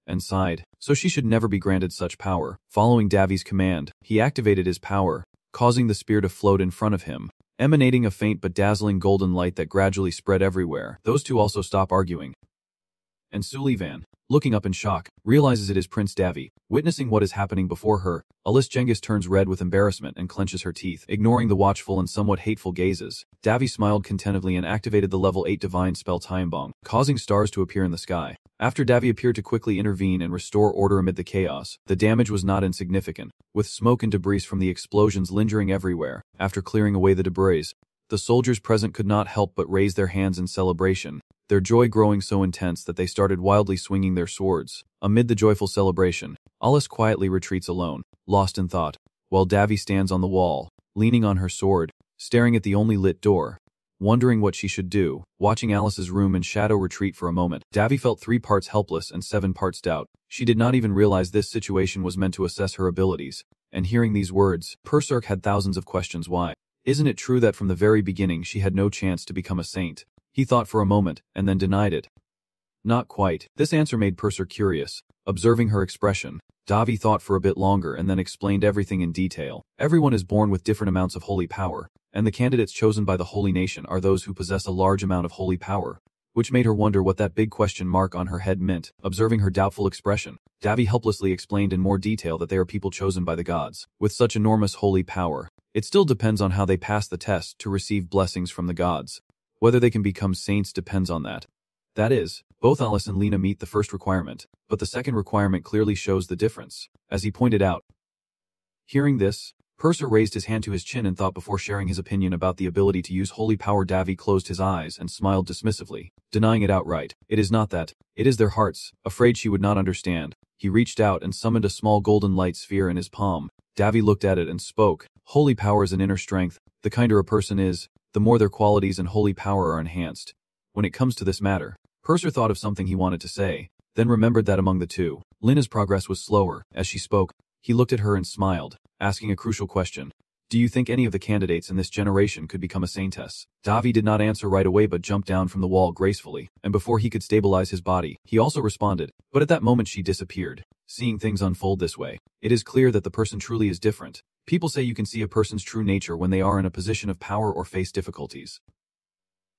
and sighed. So she should never be granted such power. Following Davy's command, he activated his power, causing the spear to float in front of him, emanating a faint but dazzling golden light that gradually spread everywhere. Those two also stop arguing. And Sullivan, looking up in shock, realizes it is Prince Davy. Witnessing what is happening before her, Alice Genghis turns red with embarrassment and clenches her teeth, ignoring the watchful and somewhat hateful gazes. Davy smiled contentedly and activated the level 8 divine spell Tiambong, causing stars to appear in the sky. After Davy appeared to quickly intervene and restore order amid the chaos, the damage was not insignificant, with smoke and debris from the explosions lingering everywhere. After clearing away the debris, the soldiers present could not help but raise their hands in celebration, their joy growing so intense that they started wildly swinging their swords. Amid the joyful celebration, Alice quietly retreats alone, lost in thought, while Davy stands on the wall, leaning on her sword, staring at the only lit door, wondering what she should do. Watching Alice's room in shadow retreat for a moment, Davy felt 3 parts helpless and 7 parts doubt. She did not even realize this situation was meant to assess her abilities. And hearing these words, Perserk had thousands of questions. Why? Isn't it true that from the very beginning she had no chance to become a saint? He thought for a moment, and then denied it. Not quite. This answer made Perser curious. Observing her expression, Davy thought for a bit longer and then explained everything in detail. Everyone is born with different amounts of holy power, and the candidates chosen by the holy nation are those who possess a large amount of holy power. which made her wonder what that big question mark on her head meant. Observing her doubtful expression, Davy helplessly explained in more detail that they are people chosen by the gods, with such enormous holy power. It still depends on how they pass the test to receive blessings from the gods. Whether they can become saints depends on that. That is, both Alice and Lena meet the first requirement, but the second requirement clearly shows the difference, as he pointed out. Hearing this, Purser raised his hand to his chin and thought before sharing his opinion about the ability to use holy power. Davy closed his eyes and smiled dismissively, denying it outright. It is not that. It is their hearts. Afraid she would not understand, he reached out and summoned a small golden light sphere in his palm. Davy looked at it and spoke. Holy power is an inner strength. The kinder a person is, the more their qualities and holy power are enhanced. When it comes to this matter, Purser thought of something he wanted to say, then remembered that among the two, Lena's progress was slower. As she spoke, he looked at her and smiled, asking a crucial question. Do you think any of the candidates in this generation could become a saintess? Davy did not answer right away but jumped down from the wall gracefully, and before he could stabilize his body, he also responded. But at that moment she disappeared. Seeing things unfold this way, it is clear that the person truly is different. People say you can see a person's true nature when they are in a position of power or face difficulties.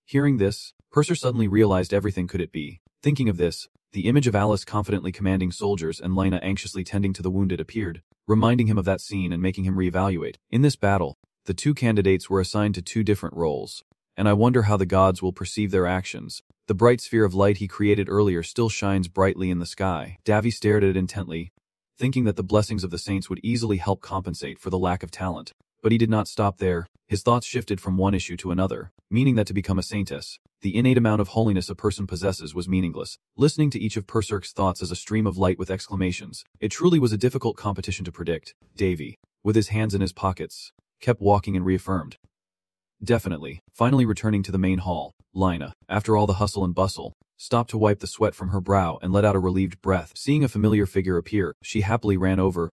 Hearing this, Purser suddenly realized everything could it be. Thinking of this, the image of Alice confidently commanding soldiers and Lena anxiously tending to the wounded appeared, reminding him of that scene and making him reevaluate. In this battle, the two candidates were assigned to two different roles, and I wonder how the gods will perceive their actions. The bright sphere of light he created earlier still shines brightly in the sky. Davy stared at it intently, thinking that the blessings of the saints would easily help compensate for the lack of talent. But he did not stop there. His thoughts shifted from one issue to another, meaning that to become a saintess, the innate amount of holiness a person possesses was meaningless. Listening to each of Purser's thoughts as a stream of light with exclamations, it truly was a difficult competition to predict. Davy, with his hands in his pockets, kept walking and reaffirmed. Definitely. Finally returning to the main hall, Lena, after all the hustle and bustle, stopped to wipe the sweat from her brow and let out a relieved breath. Seeing a familiar figure appear, she happily ran over.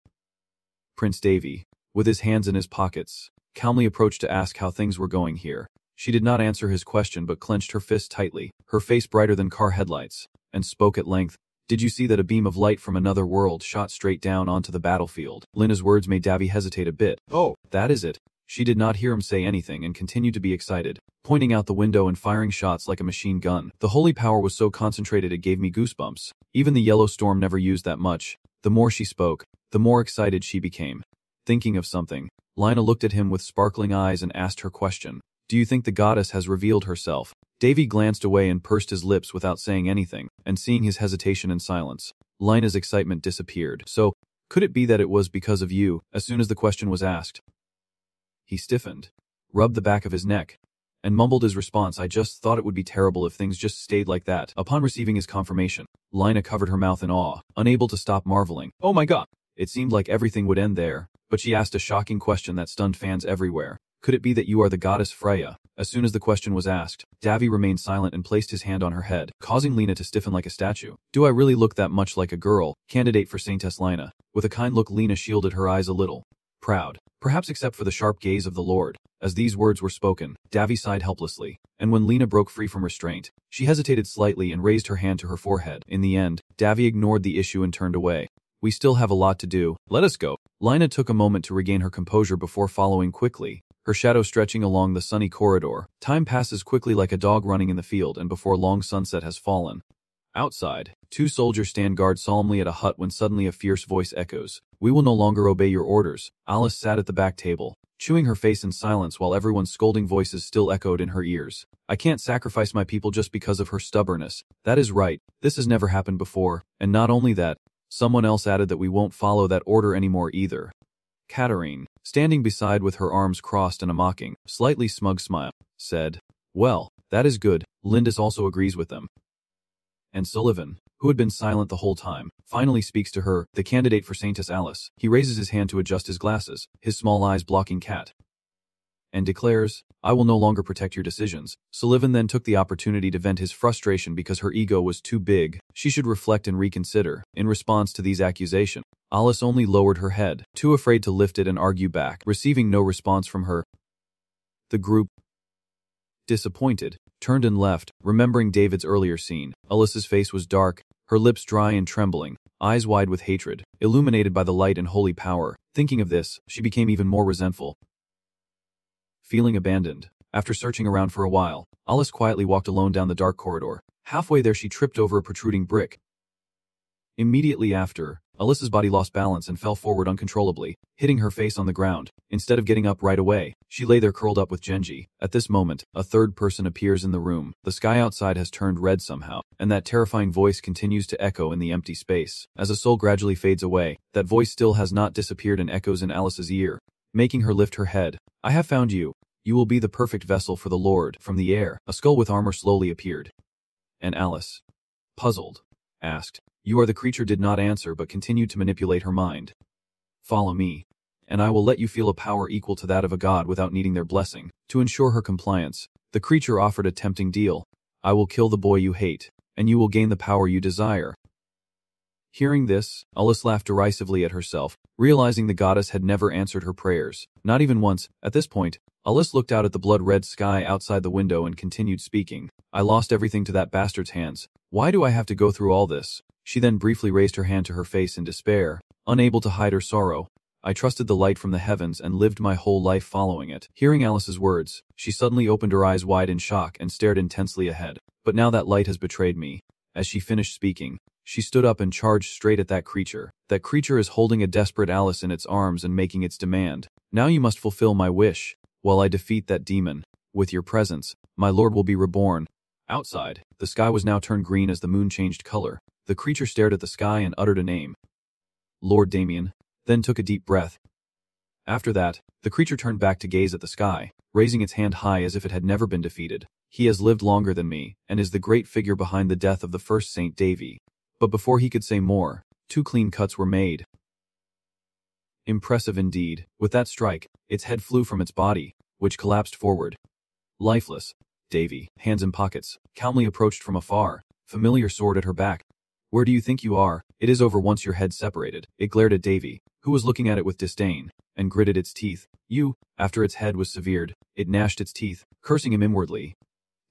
Prince Davy, with his hands in his pockets, calmly approached to ask how things were going here. She did not answer his question but clenched her fist tightly, her face brighter than car headlights, and spoke at length. Did you see that a beam of light from another world shot straight down onto the battlefield? Lena's words made Davy hesitate a bit. Oh, that is it. She did not hear him say anything and continued to be excited, pointing out the window and firing shots like a machine gun. The holy power was so concentrated it gave me goosebumps. Even the yellow storm never used that much. The more she spoke, the more excited she became. Thinking of something, Lena looked at him with sparkling eyes and asked her question. Do you think the goddess has revealed herself? Davy glanced away and pursed his lips without saying anything, and seeing his hesitation and silence, Lena's excitement disappeared. So, could it be that it was because of you? As soon as the question was asked, he stiffened, rubbed the back of his neck, and mumbled his response. I just thought it would be terrible if things just stayed like that. Upon receiving his confirmation, Lena covered her mouth in awe, unable to stop marveling. Oh my god! It seemed like everything would end there, but she asked a shocking question that stunned fans everywhere. Could it be that you are the goddess Freya? As soon as the question was asked, Davy remained silent and placed his hand on her head, causing Lena to stiffen like a statue. Do I really look that much like a girl? Candidate for Saintess Lena. With a kind look, Lena shielded her eyes a little. Proud, perhaps except for the sharp gaze of the Lord. As these words were spoken, Davy sighed helplessly, and when Lena broke free from restraint, she hesitated slightly and raised her hand to her forehead. In the end, Davy ignored the issue and turned away. We still have a lot to do. Let us go. Lena took a moment to regain her composure before following quickly, her shadow stretching along the sunny corridor. Time passes quickly like a dog running in the field, and before long sunset has fallen. Outside, two soldiers stand guard solemnly at a hut when suddenly a fierce voice echoes. We will no longer obey your orders. Alice sat at the back table, chewing her face in silence while everyone's scolding voices still echoed in her ears. I can't sacrifice my people just because of her stubbornness. That is right. This has never happened before. And not only that, someone else added that we won't follow that order anymore either. Katarine, standing beside with her arms crossed and a mocking, slightly smug smile, said, well, that is good. Lindis also agrees with them. And Sullivan, who had been silent the whole time, finally speaks to her, the candidate for Saintess Alice. He raises his hand to adjust his glasses, his small eyes blocking Kat, and declares, I will no longer protect your decisions. Sullivan then took the opportunity to vent his frustration because her ego was too big. She should reflect and reconsider. In response to these accusations, Alice only lowered her head, too afraid to lift it and argue back, receiving no response from her. The group, disappointed, turned and left, remembering David's earlier scene. Alice's face was dark, her lips dry and trembling, eyes wide with hatred, illuminated by the light and holy power. Thinking of this, she became even more resentful. Feeling abandoned, after searching around for a while, Alice quietly walked alone down the dark corridor. Halfway there she tripped over a protruding brick. Immediately after, Alyssa's body lost balance and fell forward uncontrollably, hitting her face on the ground. Instead of getting up right away, she lay there curled up with Genji. At this moment, a third person appears in the room. The sky outside has turned red somehow, and that terrifying voice continues to echo in the empty space. As a soul gradually fades away, that voice still has not disappeared and echoes in Alice's ear, making her lift her head. I have found you. You will be the perfect vessel for the Lord. From the air, a skull with armor slowly appeared. And Alice, puzzled, asked. You are the creature did not answer but continued to manipulate her mind. Follow me, and I will let you feel a power equal to that of a god without needing their blessing. To ensure her compliance, the creature offered a tempting deal. I will kill the boy you hate, and you will gain the power you desire. Hearing this, Alice laughed derisively at herself, realizing the goddess had never answered her prayers, not even once. At this point, Alice looked out at the blood-red sky outside the window and continued speaking. I lost everything to that bastard's hands. Why do I have to go through all this? She then briefly raised her hand to her face in despair, unable to hide her sorrow. I trusted the light from the heavens and lived my whole life following it. Hearing Alice's words, she suddenly opened her eyes wide in shock and stared intensely ahead. But now that light has betrayed me. As she finished speaking, she stood up and charged straight at that creature. That creature is holding a desperate Alice in its arms and making its demand. Now you must fulfill my wish. While I defeat that demon, with your presence, my lord will be reborn. Outside, the sky was now turned green as the moon changed color. The creature stared at the sky and uttered a name. Lord Damien, then took a deep breath. After that, the creature turned back to gaze at the sky, raising its hand high as if it had never been defeated. He has lived longer than me, and is the great figure behind the death of the first Saint Davy. But before he could say more, 2 clean cuts were made. Impressive indeed. With that strike, its head flew from its body, which collapsed forward. Lifeless, Davy, hands in pockets, calmly approached from afar, familiar sword at her back. Where do you think you are? It is over once your head separated. It glared at Davy, who was looking at it with disdain, and gritted its teeth. You, after its head was severed, it gnashed its teeth, cursing him inwardly.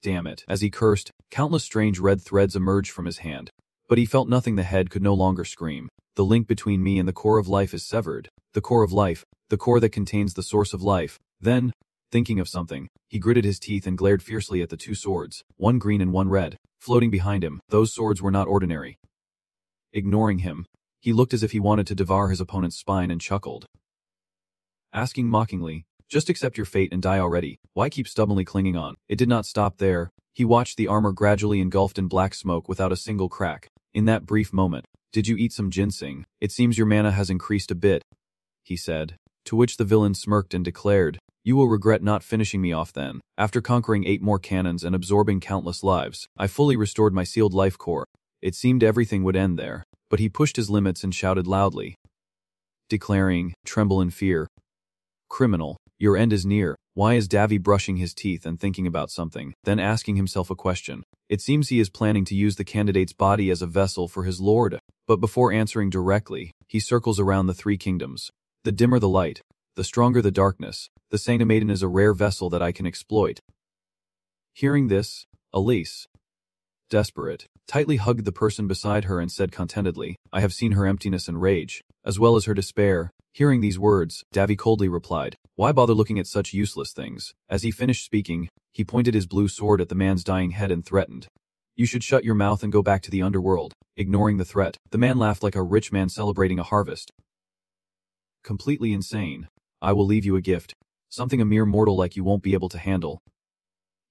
Damn it. As he cursed, countless strange red threads emerged from his hand. But he felt nothing. The head could no longer scream. The link between me and the core of life is severed. The core of life, the core that contains the source of life. Then, thinking of something, he gritted his teeth and glared fiercely at the 2 swords, one green and one red, floating behind him. Those swords were not ordinary. Ignoring him, he looked as if he wanted to devour his opponent's spine and chuckled, asking mockingly, just accept your fate and die already. Why keep stubbornly clinging on? It did not stop there. He watched the armor gradually engulfed in black smoke without a single crack. In that brief moment, did you eat some ginseng? It seems your mana has increased a bit, he said, to which the villain smirked and declared, you will regret not finishing me off then. After conquering 8 more cannons and absorbing countless lives, I fully restored my sealed life core. It seemed everything would end there, but he pushed his limits and shouted loudly, declaring, tremble in fear. Criminal, your end is near. Why is Davy brushing his teeth and thinking about something, then asking himself a question? It seems he is planning to use the candidate's body as a vessel for his lord, but before answering directly, he circles around the 3 kingdoms. The dimmer the light, the stronger the darkness. The Saint Maiden is a rare vessel that I can exploit. Hearing this, Elise, desperate, tightly hugged the person beside her and said contentedly, I have seen her emptiness and rage, as well as her despair. Hearing these words, Davy coldly replied, why bother looking at such useless things? As he finished speaking, he pointed his blue sword at the man's dying head and threatened, you should shut your mouth and go back to the underworld. Ignoring the threat, the man laughed like a rich man celebrating a harvest. Completely insane. I will leave you a gift. Something a mere mortal like you won't be able to handle,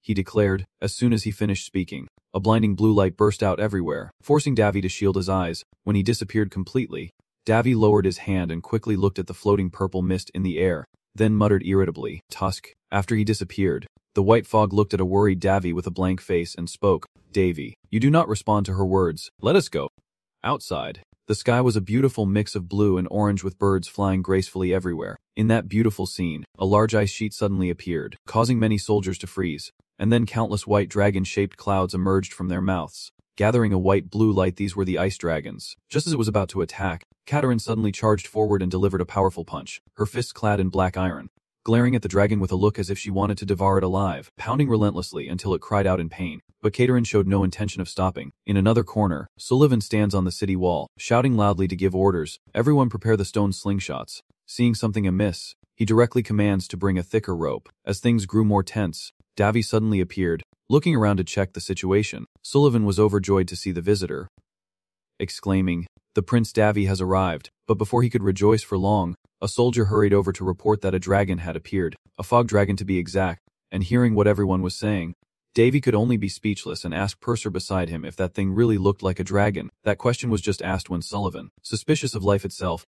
he declared. As soon as he finished speaking, a blinding blue light burst out everywhere, forcing Davy to shield his eyes. When he disappeared completely, Davy lowered his hand and quickly looked at the floating purple mist in the air, then muttered irritably, Tusk. After he disappeared, the white fog looked at a worried Davy with a blank face and spoke, Davy, you do not respond to her words. Let us go. Outside, the sky was a beautiful mix of blue and orange with birds flying gracefully everywhere. In that beautiful scene, a large ice sheet suddenly appeared, causing many soldiers to freeze, and then countless white dragon-shaped clouds emerged from their mouths, gathering a white-blue light. These were the ice dragons. Just as it was about to attack, Katerin suddenly charged forward and delivered a powerful punch, her fists clad in black iron, glaring at the dragon with a look as if she wanted to devour it alive, pounding relentlessly until it cried out in pain. But Katerin showed no intention of stopping. In another corner, Sullivan stands on the city wall, shouting loudly to give orders. Everyone prepare the stone slingshots. Seeing something amiss, he directly commands to bring a thicker rope. As things grew more tense, Davy suddenly appeared, Looking around to check the situation, Sullivan was overjoyed to see the visitor, exclaiming, "The Prince Davy has arrived," but before he could rejoice for long, a soldier hurried over to report that a dragon had appeared, a fog dragon to be exact, and hearing what everyone was saying, Davy could only be speechless and asked Purser beside him if that thing really looked like a dragon. That question was just asked when Sullivan, suspicious of life itself,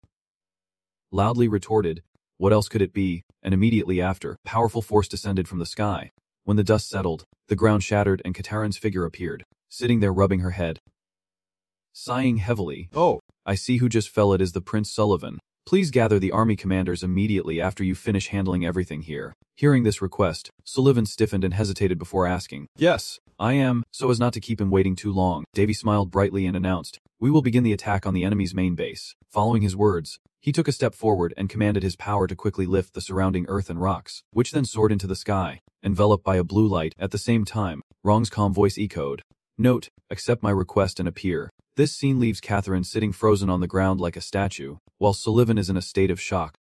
loudly retorted, "What else could it be?" And immediately after, powerful force descended from the sky. When the dust settled, the ground shattered and Katarin's figure appeared, sitting there rubbing her head, sighing heavily. "Oh, I see who just fell. It is the Prince Sullivan. Please gather the army commanders immediately after you finish handling everything here." Hearing this request, Sullivan stiffened and hesitated before asking, "Yes, I am," so as not to keep him waiting too long. Davy smiled brightly and announced, "We will begin the attack on the enemy's main base." Following his words, he took a step forward and commanded his power to quickly lift the surrounding earth and rocks, which then soared into the sky, enveloped by a blue light. At the same time, Rong's calm voice echoed, "Note, accept my request and appear." This scene leaves Catherine sitting frozen on the ground like a statue, while Sullivan is in a state of shock.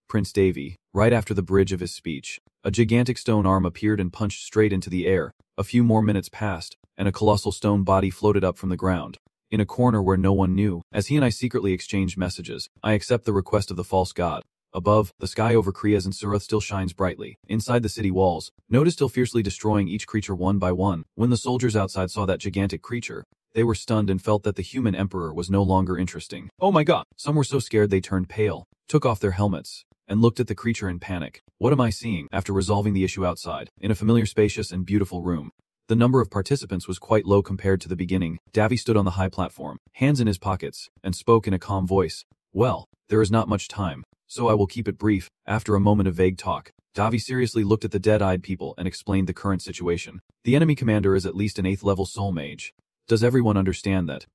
Prince Davy, right after the bridge of his speech, a gigantic stone arm appeared and punched straight into the air. A few more minutes passed, and a colossal stone body floated up from the ground. In a corner where no one knew, as he and I secretly exchanged messages, "I accept the request of the false god." Above, the sky over Kriyas and Suroth still shines brightly. Inside the city walls, Noda still fiercely destroying each creature one by one. When the soldiers outside saw that gigantic creature, they were stunned and felt that the human emperor was no longer interesting. Oh my god! Some were so scared they turned pale, took off their helmets, and looked at the creature in panic. What am I seeing? After resolving the issue outside, in a familiar, spacious, and beautiful room, the number of participants was quite low compared to the beginning. Davy stood on the high platform, hands in his pockets, and spoke in a calm voice. "Well, there is not much time, so I will keep it brief." After a moment of vague talk, Davy seriously looked at the dead-eyed people and explained the current situation. The enemy commander is at least an 8th level soul mage. Does everyone understand that?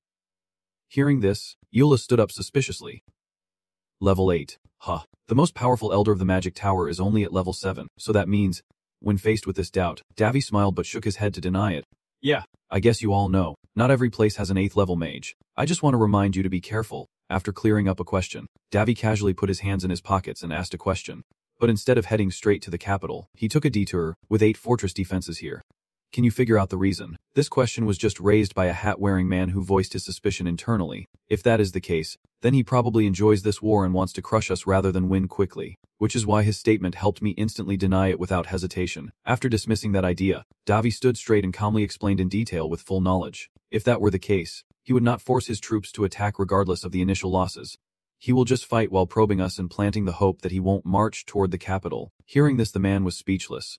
Hearing this, Eula stood up suspiciously. Level 8. Huh. The most powerful elder of the magic tower is only at level 7, so that means... When faced with this doubt, Davy smiled but shook his head to deny it. "Yeah, I guess you all know, not every place has an 8th level mage. I just want to remind you to be careful." After clearing up a question, Davy casually put his hands in his pockets and asked a question. But instead of heading straight to the capital, he took a detour, with 8 fortress defenses here. Can you figure out the reason? This question was just raised by a hat-wearing man who voiced his suspicion internally. If that is the case, then he probably enjoys this war and wants to crush us rather than win quickly, which is why his statement helped me instantly deny it without hesitation. After dismissing that idea, Davy stood straight and calmly explained in detail with full knowledge. If that were the case, he would not force his troops to attack regardless of the initial losses. He will just fight while probing us and planting the hope that he won't march toward the capital. Hearing this, the man was speechless.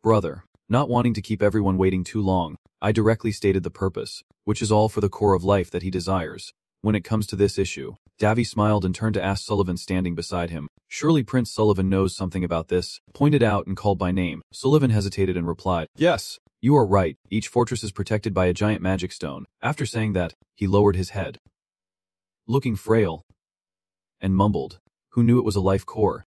Brother. Not wanting to keep everyone waiting too long, I directly stated the purpose, which is all for the core of life that he desires. When it comes to this issue, Davy smiled and turned to ask Sullivan standing beside him. Surely Prince Sullivan knows something about this. Pointed out and called by name, Sullivan hesitated and replied, "Yes, you are right. Each fortress is protected by a giant magic stone." After saying that, he lowered his head, looking frail, and mumbled, "Who knew it was a life core?"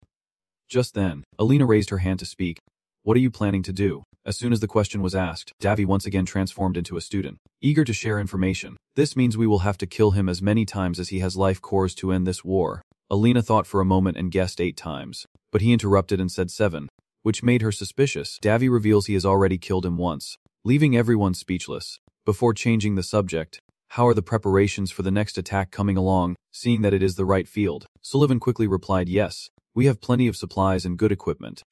Just then, Alina raised her hand to speak. "What are you planning to do?" As soon as the question was asked, Davy once again transformed into a student, eager to share information. "This means we will have to kill him as many times as he has life cores to end this war." Alina thought for a moment and guessed 8 times, but he interrupted and said 7, which made her suspicious. Davy reveals he has already killed him once, leaving everyone speechless. Before changing the subject, "How are the preparations for the next attack coming along?" Seeing that it is the right field, Sullivan quickly replied, "Yes, we have plenty of supplies and good equipment.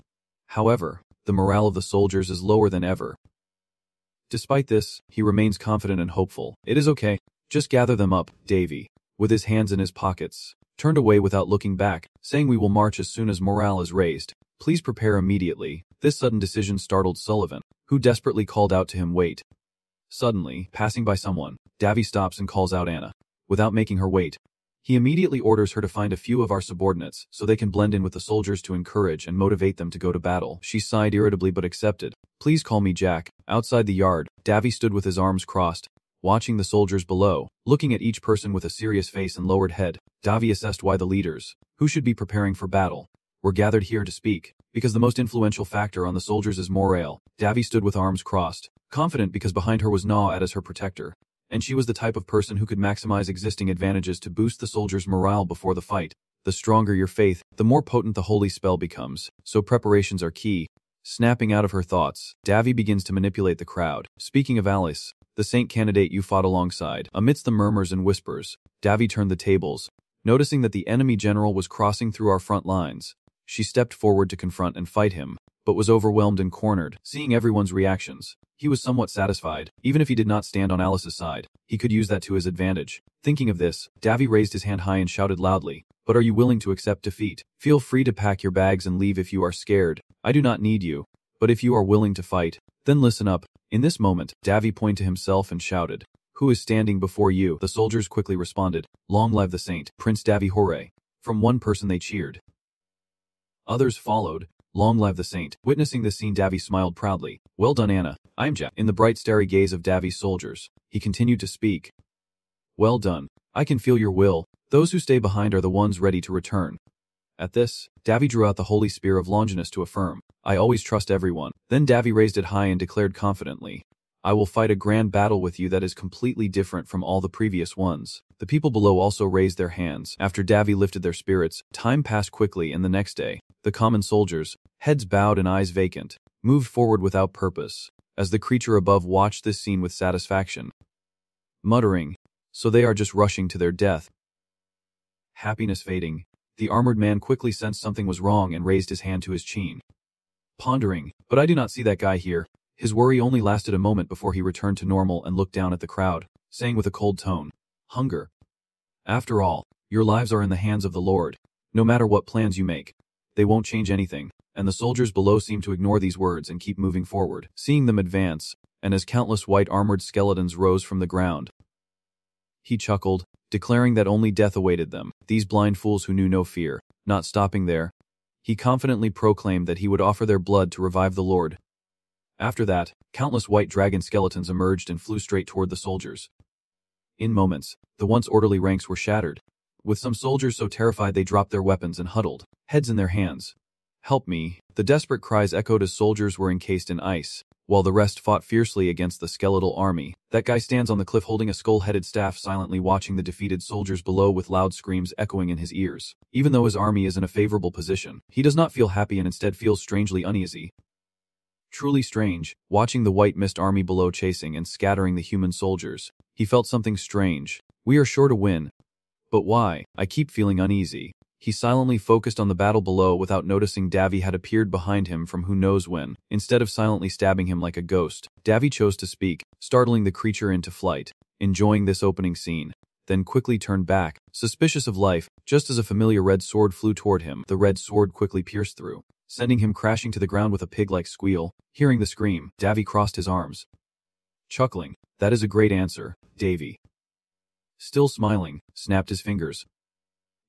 However, the morale of the soldiers is lower than ever." Despite this, he remains confident and hopeful. "It is okay. Just gather them up." Davy, with his hands in his pockets, turned away without looking back, saying, "We will march as soon as morale is raised. Please prepare immediately." This sudden decision startled Sullivan, who desperately called out to him, "Wait." Suddenly, passing by someone, Davy stops and calls out Anna. Without making her wait, he immediately orders her to find a few of our subordinates so they can blend in with the soldiers to encourage and motivate them to go to battle. She sighed irritably but accepted. "Please call me Jack." Outside the yard, Davy stood with his arms crossed, watching the soldiers below, looking at each person with a serious face and lowered head. Davy assessed why the leaders, who should be preparing for battle, were gathered here to speak, because the most influential factor on the soldiers is morale. Davy stood with arms crossed, confident because behind her was Naat as her protector, and she was the type of person who could maximize existing advantages to boost the soldiers' morale before the fight. The stronger your faith, the more potent the holy spell becomes, so preparations are key. Snapping out of her thoughts, Davy begins to manipulate the crowd. Speaking of Alice, the saint candidate you fought alongside, amidst the murmurs and whispers, Davy turned the tables. Noticing that the enemy general was crossing through our front lines, she stepped forward to confront and fight him, but was overwhelmed and cornered. Seeing everyone's reactions, he was somewhat satisfied. Even if he did not stand on Alice's side, he could use that to his advantage. Thinking of this, Davy raised his hand high and shouted loudly, "But are you willing to accept defeat? Feel free to pack your bags and leave if you are scared. I do not need you. But if you are willing to fight, then listen up." In this moment, Davy pointed to himself and shouted, "Who is standing before you?" The soldiers quickly responded, "Long live the saint, Prince Davy hooray." From one person they cheered. Others followed, "Long live the saint." Witnessing this scene, Davy smiled proudly. "Well done, Anna. I'm Jack." In the bright starry gaze of Davy's soldiers, he continued to speak. "Well done. I can feel your will. Those who stay behind are the ones ready to return." At this, Davy drew out the holy spear of Longinus to affirm, "I always trust everyone." Then Davy raised it high and declared confidently, "I will fight a grand battle with you that is completely different from all the previous ones." The people below also raised their hands. After Davy lifted their spirits, time passed quickly, and the next day, the common soldiers, heads bowed and eyes vacant, moved forward without purpose, as the creature above watched this scene with satisfaction, muttering, "So they are just rushing to their death." Happiness fading, the armored man quickly sensed something was wrong and raised his hand to his chin. Pondering, "But I do not see that guy here." His worry only lasted a moment before he returned to normal and looked down at the crowd, saying with a cold tone, "Hunger. After all, your lives are in the hands of the Lord. No matter what plans you make, they won't change anything." And the soldiers below seemed to ignore these words and keep moving forward. Seeing them advance, and as countless white armored skeletons rose from the ground, he chuckled, declaring that only death awaited them. These blind fools who knew no fear. Not stopping there, he confidently proclaimed that he would offer their blood to revive the Lord. After that, countless white dragon skeletons emerged and flew straight toward the soldiers. In moments, the once orderly ranks were shattered, with some soldiers so terrified they dropped their weapons and huddled, heads in their hands. "Help me!" The desperate cries echoed as soldiers were encased in ice, while the rest fought fiercely against the skeletal army. That guy stands on the cliff holding a skull-headed staff, silently watching the defeated soldiers below with loud screams echoing in his ears. Even though his army is in a favorable position, he does not feel happy and instead feels strangely uneasy. Truly strange, watching the white mist army below chasing and scattering the human soldiers. He felt something strange. "We are sure to win. But why? I keep feeling uneasy." He silently focused on the battle below without noticing Davy had appeared behind him from who knows when. Instead of silently stabbing him like a ghost, Davy chose to speak, startling the creature into flight. Enjoying this opening scene, then quickly turned back, suspicious of life, just as a familiar red sword flew toward him. The red sword quickly pierced through, sending him crashing to the ground with a pig-like squeal. Hearing the scream, Davy crossed his arms, chuckling, "That is a great answer, Davy." Still smiling, snapped his fingers.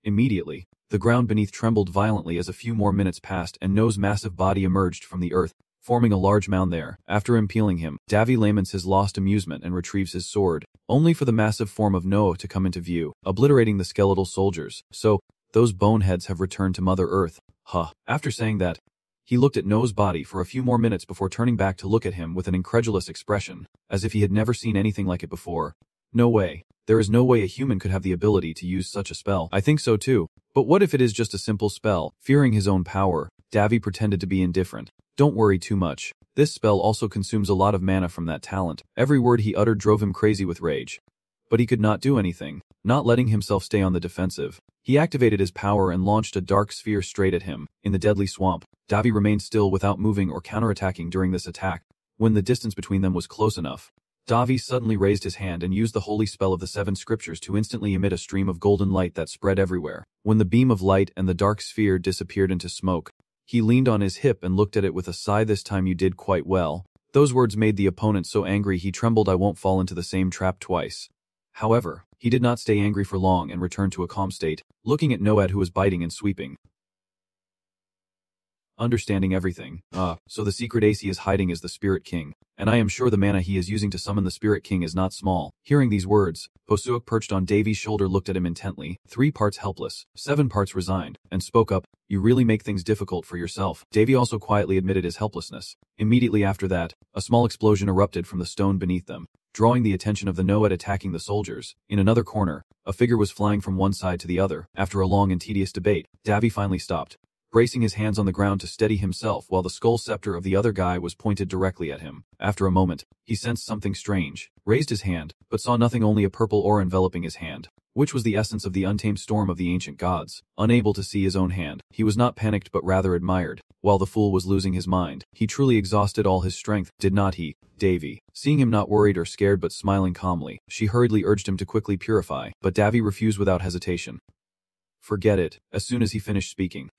Immediately, the ground beneath trembled violently as a few more minutes passed and No's massive body emerged from the earth, forming a large mound there. After impaling him, Davy laments his lost amusement and retrieves his sword, only for the massive form of No to come into view, obliterating the skeletal soldiers. "So, those boneheads have returned to Mother Earth, huh?" After saying that, he looked at No's body for a few more minutes before turning back to look at him with an incredulous expression, as if he had never seen anything like it before. "No way. There is no way a human could have the ability to use such a spell." "I think so too. But what if it is just a simple spell?" Fearing his own power, Davy pretended to be indifferent. "Don't worry too much. This spell also consumes a lot of mana from that talent." Every word he uttered drove him crazy with rage. But he could not do anything. Not letting himself stay on the defensive, he activated his power and launched a dark sphere straight at him. In the deadly swamp, Davy remained still without moving or counterattacking during this attack. When the distance between them was close enough, Davy suddenly raised his hand and used the holy spell of the 7 scriptures to instantly emit a stream of golden light that spread everywhere. When the beam of light and the dark sphere disappeared into smoke, he leaned on his hip and looked at it with a sigh. "This time you did quite well." Those words made the opponent so angry he trembled. "I won't fall into the same trap twice." However, he did not stay angry for long and returned to a calm state, looking at Noad who was biting and sweeping. Understanding everything. So the secret ace he is hiding is the Spirit King, and I am sure the mana he is using to summon the Spirit King is not small. Hearing these words, Posuok perched on Davy's shoulder looked at him intently, 3 parts helpless, 7 parts resigned, and spoke up, "You really make things difficult for yourself." Davy also quietly admitted his helplessness. Immediately after that, a small explosion erupted from the stone beneath them, drawing the attention of the Noad attacking the soldiers. In another corner, a figure was flying from one side to the other. After a long and tedious debate, Davy finally stopped, bracing his hands on the ground to steady himself while the skull scepter of the other guy was pointed directly at him. After a moment, he sensed something strange, raised his hand, but saw nothing, only a purple aura enveloping his hand, which was the essence of the untamed storm of the ancient gods. Unable to see his own hand, he was not panicked but rather admired. While the fool was losing his mind, he truly exhausted all his strength, did not he? Davy, seeing him not worried or scared but smiling calmly, she hurriedly urged him to quickly purify, but Davy refused without hesitation. Forget it. As soon as he finished speaking,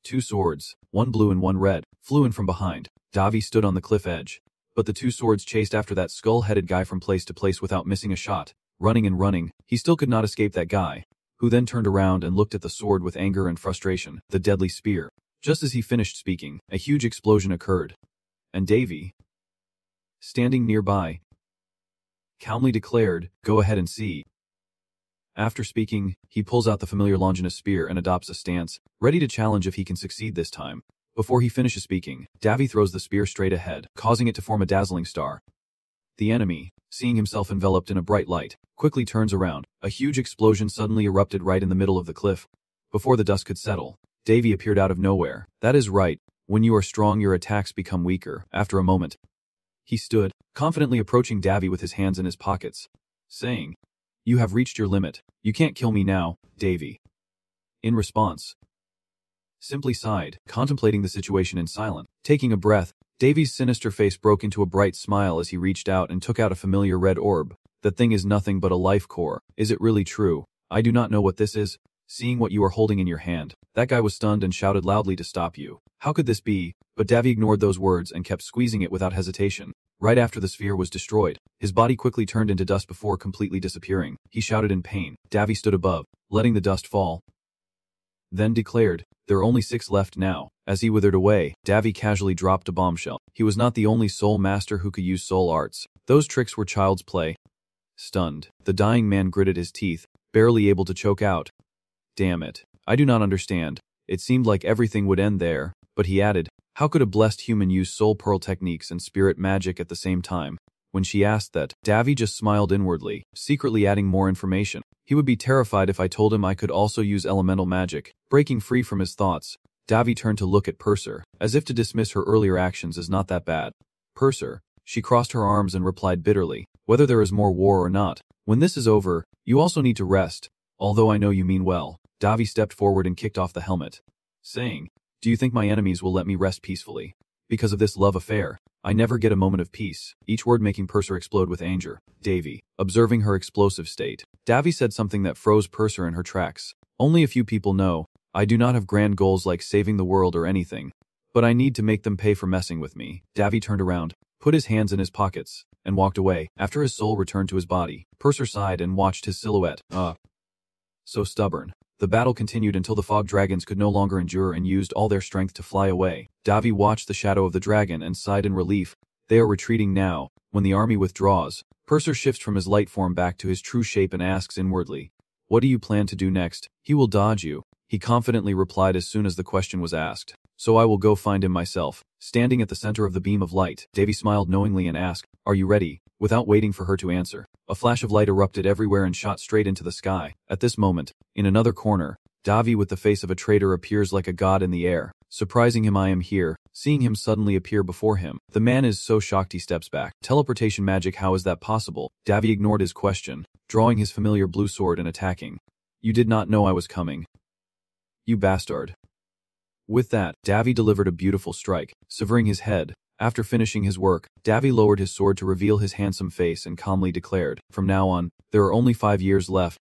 2 swords, one blue and one red, flew in from behind. Davy stood on the cliff edge, but the 2 swords chased after that skull-headed guy from place to place without missing a shot. Running and running, he still could not escape that guy, who then turned around and looked at the sword with anger and frustration, the deadly spear. Just as he finished speaking, a huge explosion occurred, and Davy, standing nearby, calmly declared, "Go ahead and see." After speaking, he pulls out the familiar Longinus spear and adopts a stance, ready to challenge if he can succeed this time. Before he finishes speaking, Davy throws the spear straight ahead, causing it to form a dazzling star. The enemy, seeing himself enveloped in a bright light, quickly turns around. A huge explosion suddenly erupted right in the middle of the cliff. Before the dust could settle, Davy appeared out of nowhere. That is right, when you are strong your attacks become weaker. After a moment, he stood, confidently approaching Davy with his hands in his pockets, saying, "You have reached your limit. You can't kill me now, Davy." In response, simply sighed, contemplating the situation in silence. Taking a breath, Davy's sinister face broke into a bright smile as he reached out and took out a familiar red orb. "That thing is nothing but a life core. Is it really true? I do not know what this is." Seeing what you are holding in your hand, that guy was stunned and shouted loudly to stop you. How could this be? But Davy ignored those words and kept squeezing it without hesitation. Right after the sphere was destroyed, his body quickly turned into dust before completely disappearing. He shouted in pain. Davy stood above, letting the dust fall, then declared, "There are only 6 left now." As he withered away, Davy casually dropped a bombshell. He was not the only soul master who could use soul arts. Those tricks were child's play. Stunned, the dying man gritted his teeth, barely able to choke out, "Damn it. I do not understand." It seemed like everything would end there, but he added, "How could a blessed human use soul pearl techniques and spirit magic at the same time?" When she asked that, Davy just smiled inwardly, secretly adding more information. "He would be terrified if I told him I could also use elemental magic." Breaking free from his thoughts, Davy turned to look at Purser, as if to dismiss her earlier actions as not that bad. "Purser," she crossed her arms and replied bitterly, "whether there is more war or not, when this is over, you also need to rest, although I know you mean well." Davy stepped forward and kicked off the helmet, saying, "Do you think my enemies will let me rest peacefully? Because of this love affair, I never get a moment of peace," each word making Purser explode with anger. Davy, observing her explosive state, Davy said something that froze Purser in her tracks. "Only a few people know. I do not have grand goals like saving the world or anything, but I need to make them pay for messing with me." Davy turned around, put his hands in his pockets, and walked away. After his soul returned to his body, Purser sighed and watched his silhouette. So stubborn. The battle continued until the fog dragons could no longer endure and used all their strength to fly away. Davy watched the shadow of the dragon and sighed in relief. They are retreating now. When the army withdraws, Purser shifts from his light form back to his true shape and asks inwardly, "What do you plan to do next?" "He will dodge you," he confidently replied as soon as the question was asked. "So I will go find him myself." Standing at the center of the beam of light, Davy smiled knowingly and asked, "Are you ready?" Without waiting for her to answer, a flash of light erupted everywhere and shot straight into the sky. At this moment, in another corner, Davy with the face of a traitor appears like a god in the air. Surprising him, "I am here." Seeing him suddenly appear before him, the man is so shocked he steps back. "Teleportation magic, how is that possible?" Davy ignored his question, drawing his familiar blue sword and attacking. "You did not know I was coming, you bastard." With that, Davy delivered a beautiful strike, severing his head. After finishing his work, Davy lowered his sword to reveal his handsome face and calmly declared, "From now on, there are only 5 years left."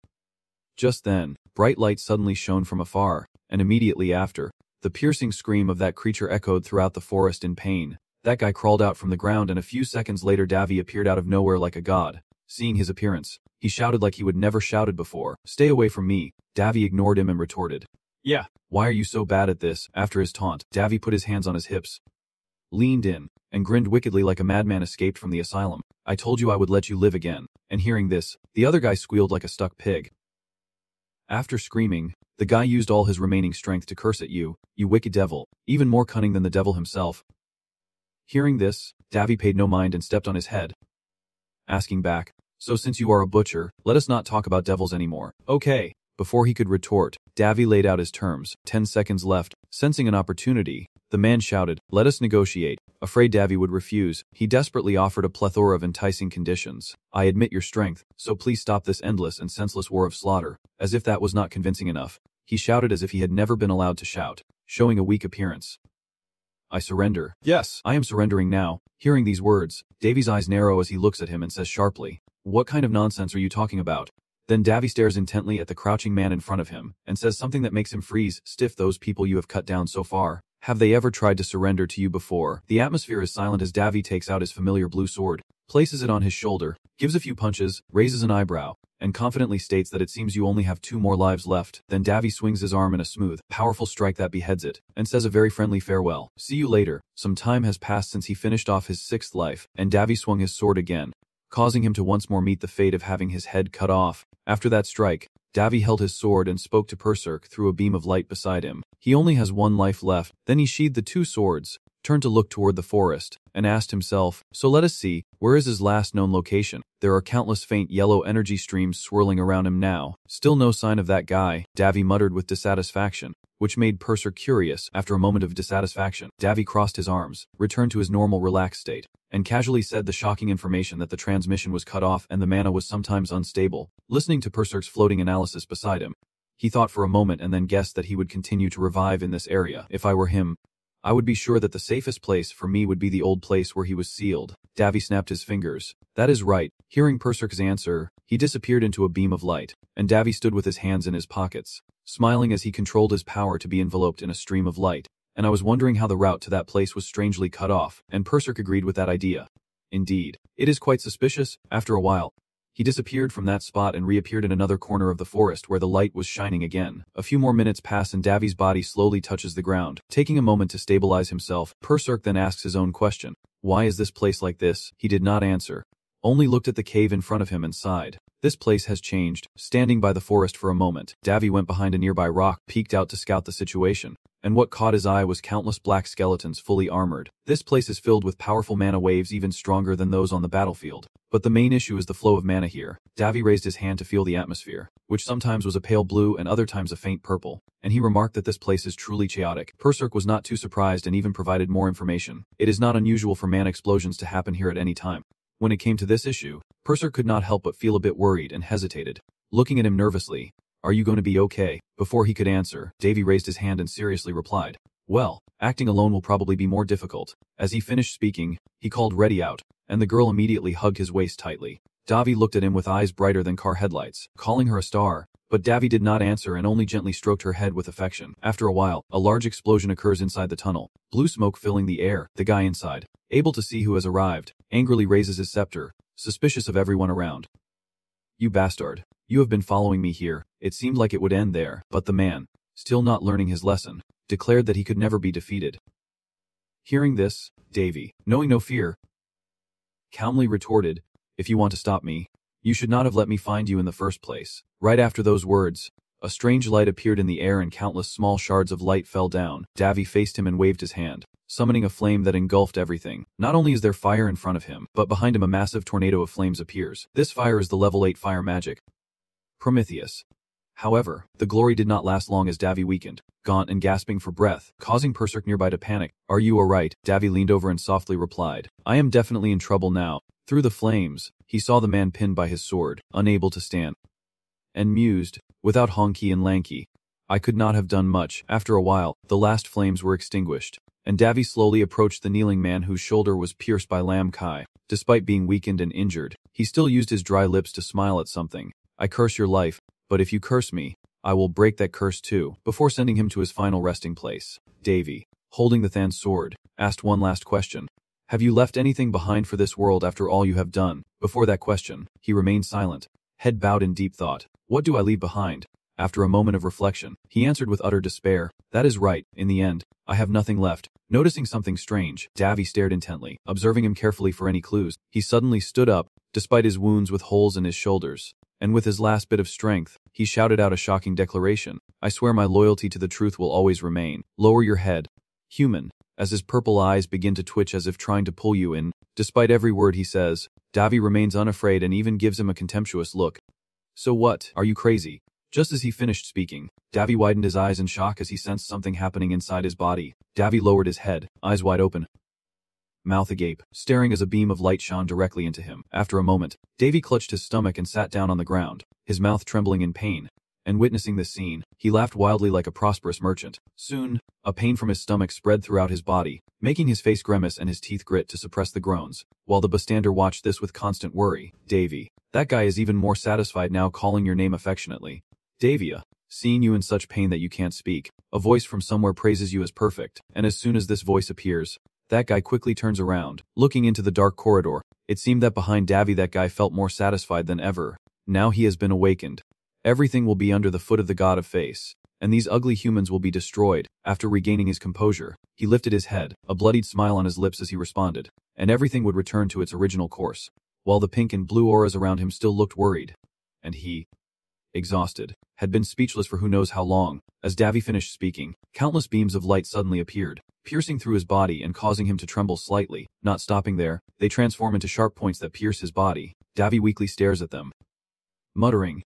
Just then, bright light suddenly shone from afar, and immediately after, the piercing scream of that creature echoed throughout the forest in pain. That guy crawled out from the ground, and a few seconds later Davy appeared out of nowhere like a god. Seeing his appearance, he shouted like he would never shouted before, "Stay away from me." Davy ignored him and retorted, "Yeah, why are you so bad at this?" After his taunt, Davy put his hands on his hips, leaned in, and grinned wickedly like a madman escaped from the asylum. "I told you I would let you live again." And hearing this, the other guy squealed like a stuck pig. After screaming, the guy used all his remaining strength to curse at you, "You wicked devil," even more cunning than the devil himself. Hearing this, Davy paid no mind and stepped on his head, asking back, "So since you are a butcher, let us not talk about devils anymore." "Okay, Before he could retort, Davy laid out his terms. 10 seconds left. Sensing an opportunity, the man shouted, "Let us negotiate." Afraid Davy would refuse, he desperately offered a plethora of enticing conditions. "I admit your strength, so please stop this endless and senseless war of slaughter." As if that was not convincing enough, he shouted as if he had never been allowed to shout, showing a weak appearance. "I surrender." "Yes, I am surrendering now." Hearing these words, Davy's eyes narrow as he looks at him and says sharply, "What kind of nonsense are you talking about?" Then Davy stares intently at the crouching man in front of him, and says something that makes him freeze stiff. "Those people you have cut down so far, have they ever tried to surrender to you before?" The atmosphere is silent as Davy takes out his familiar blue sword, places it on his shoulder, gives a few punches, raises an eyebrow, and confidently states that it seems you only have 2 more lives left. Then Davy swings his arm in a smooth, powerful strike that beheads it, and says a very friendly farewell. "See you later." Some time has passed since he finished off his 6th life, and Davy swung his sword again, causing him to once more meet the fate of having his head cut off. After that strike, Davy held his sword and spoke to Perserk through a beam of light beside him. He only has 1 life left. Then he sheathed the 2 swords, turned to look toward the forest, and asked himself, "So let us see, where is his last known location?" There are countless faint yellow energy streams swirling around him now. Still no sign of that guy, Davy muttered with dissatisfaction, which made Perserk curious. After a moment of dissatisfaction, Davy crossed his arms, returned to his normal relaxed state, and casually said the shocking information that the transmission was cut off and the mana was sometimes unstable. Listening to Perserk's floating analysis beside him, he thought for a moment and then guessed that he would continue to revive in this area. "If I were him, I would be sure that the safest place for me would be the old place where he was sealed." Davy snapped his fingers. "That is right." Hearing Perserk's answer, he disappeared into a beam of light, and Davy stood with his hands in his pockets, smiling as he controlled his power to be enveloped in a stream of light. "And I was wondering how the route to that place was strangely cut off," and Perserk agreed with that idea. "Indeed, it is quite suspicious." After a while, he disappeared from that spot and reappeared in another corner of the forest where the light was shining again. A few more minutes pass and Davy's body slowly touches the ground. Taking a moment to stabilize himself, Perserk then asks his own question. "Why is this place like this?" He did not answer, only looked at the cave in front of him and sighed. This place has changed. Standing by the forest for a moment, Davy went behind a nearby rock, peeked out to scout the situation, and what caught his eye was countless black skeletons fully armored. This place is filled with powerful mana waves even stronger than those on the battlefield. But the main issue is the flow of mana here. Davy raised his hand to feel the atmosphere, which sometimes was a pale blue and other times a faint purple, and he remarked that this place is truly chaotic. Perserk was not too surprised and even provided more information. "It is not unusual for mana explosions to happen here at any time." When it came to this issue, Perserk could not help but feel a bit worried and hesitated, looking at him nervously. "Are you going to be okay?" Before he could answer, Davy raised his hand and seriously replied, "Well, acting alone will probably be more difficult." As he finished speaking, he called Reddy out, and the girl immediately hugged his waist tightly. Davy looked at him with eyes brighter than car headlights, calling her a star, but Davy did not answer and only gently stroked her head with affection. After a while, a large explosion occurs inside the tunnel, blue smoke filling the air. The guy inside, able to see who has arrived, angrily raises his scepter, suspicious of everyone around. "You bastard. You have been following me here." It seemed like it would end there, but the man, still not learning his lesson, declared that he could never be defeated. Hearing this, Davy, knowing no fear, calmly retorted, "If you want to stop me, you should not have let me find you in the first place." Right after those words, a strange light appeared in the air and countless small shards of light fell down. Davy faced him and waved his hand, summoning a flame that engulfed everything. Not only is there fire in front of him, but behind him a massive tornado of flames appears. This fire is the level 8 fire magic, Prometheus. However, the glory did not last long as Davy weakened, gaunt and gasping for breath, causing Perserk nearby to panic. "Are you alright?" Davy leaned over and softly replied, "I am definitely in trouble now." Through the flames, he saw the man pinned by his sword, unable to stand, and mused, "Without Honky and Lanky, I could not have done much." After a while, the last flames were extinguished, and Davy slowly approached the kneeling man whose shoulder was pierced by Lam Kai. Despite being weakened and injured, he still used his dry lips to smile at something. "I curse your life, but if you curse me, I will break that curse too." Before sending him to his final resting place, Davy, holding the Than's sword, asked one last question. "Have you left anything behind for this world after all you have done?" Before that question, he remained silent, head bowed in deep thought. "What do I leave behind?" After a moment of reflection, he answered with utter despair, "That is right, in the end, I have nothing left." Noticing something strange, Davy stared intently, observing him carefully for any clues. He suddenly stood up, despite his wounds with holes in his shoulders, and with his last bit of strength, he shouted out a shocking declaration. "I swear my loyalty to the truth will always remain. Lower your head, human," as his purple eyes begin to twitch as if trying to pull you in. Despite every word he says, Davy remains unafraid and even gives him a contemptuous look. "So what, are you crazy? Just as he finished speaking, Davy widened his eyes in shock as he sensed something happening inside his body. Davy lowered his head, eyes wide open, mouth agape, staring as a beam of light shone directly into him. After a moment, Davy clutched his stomach and sat down on the ground, his mouth trembling in pain. And witnessing this scene, he laughed wildly like a prosperous merchant. Soon, a pain from his stomach spread throughout his body, making his face grimace and his teeth grit to suppress the groans. While the bystander watched this with constant worry, Davy, that guy is even more satisfied now, calling your name affectionately. Davia, seeing you in such pain that you can't speak, a voice from somewhere praises you as perfect, and as soon as this voice appears, that guy quickly turns around, looking into the dark corridor. It seemed that behind Davy that guy felt more satisfied than ever. Now he has been awakened. Everything will be under the foot of the god of face, and these ugly humans will be destroyed. After regaining his composure, he lifted his head, a bloodied smile on his lips as he responded, and everything would return to its original course, while the pink and blue auras around him still looked worried. And he, exhausted, had been speechless for who knows how long. As Davy finished speaking, countless beams of light suddenly appeared, piercing through his body and causing him to tremble slightly. Not stopping there, they transform into sharp points that pierce his body. Davy weakly stares at them, muttering,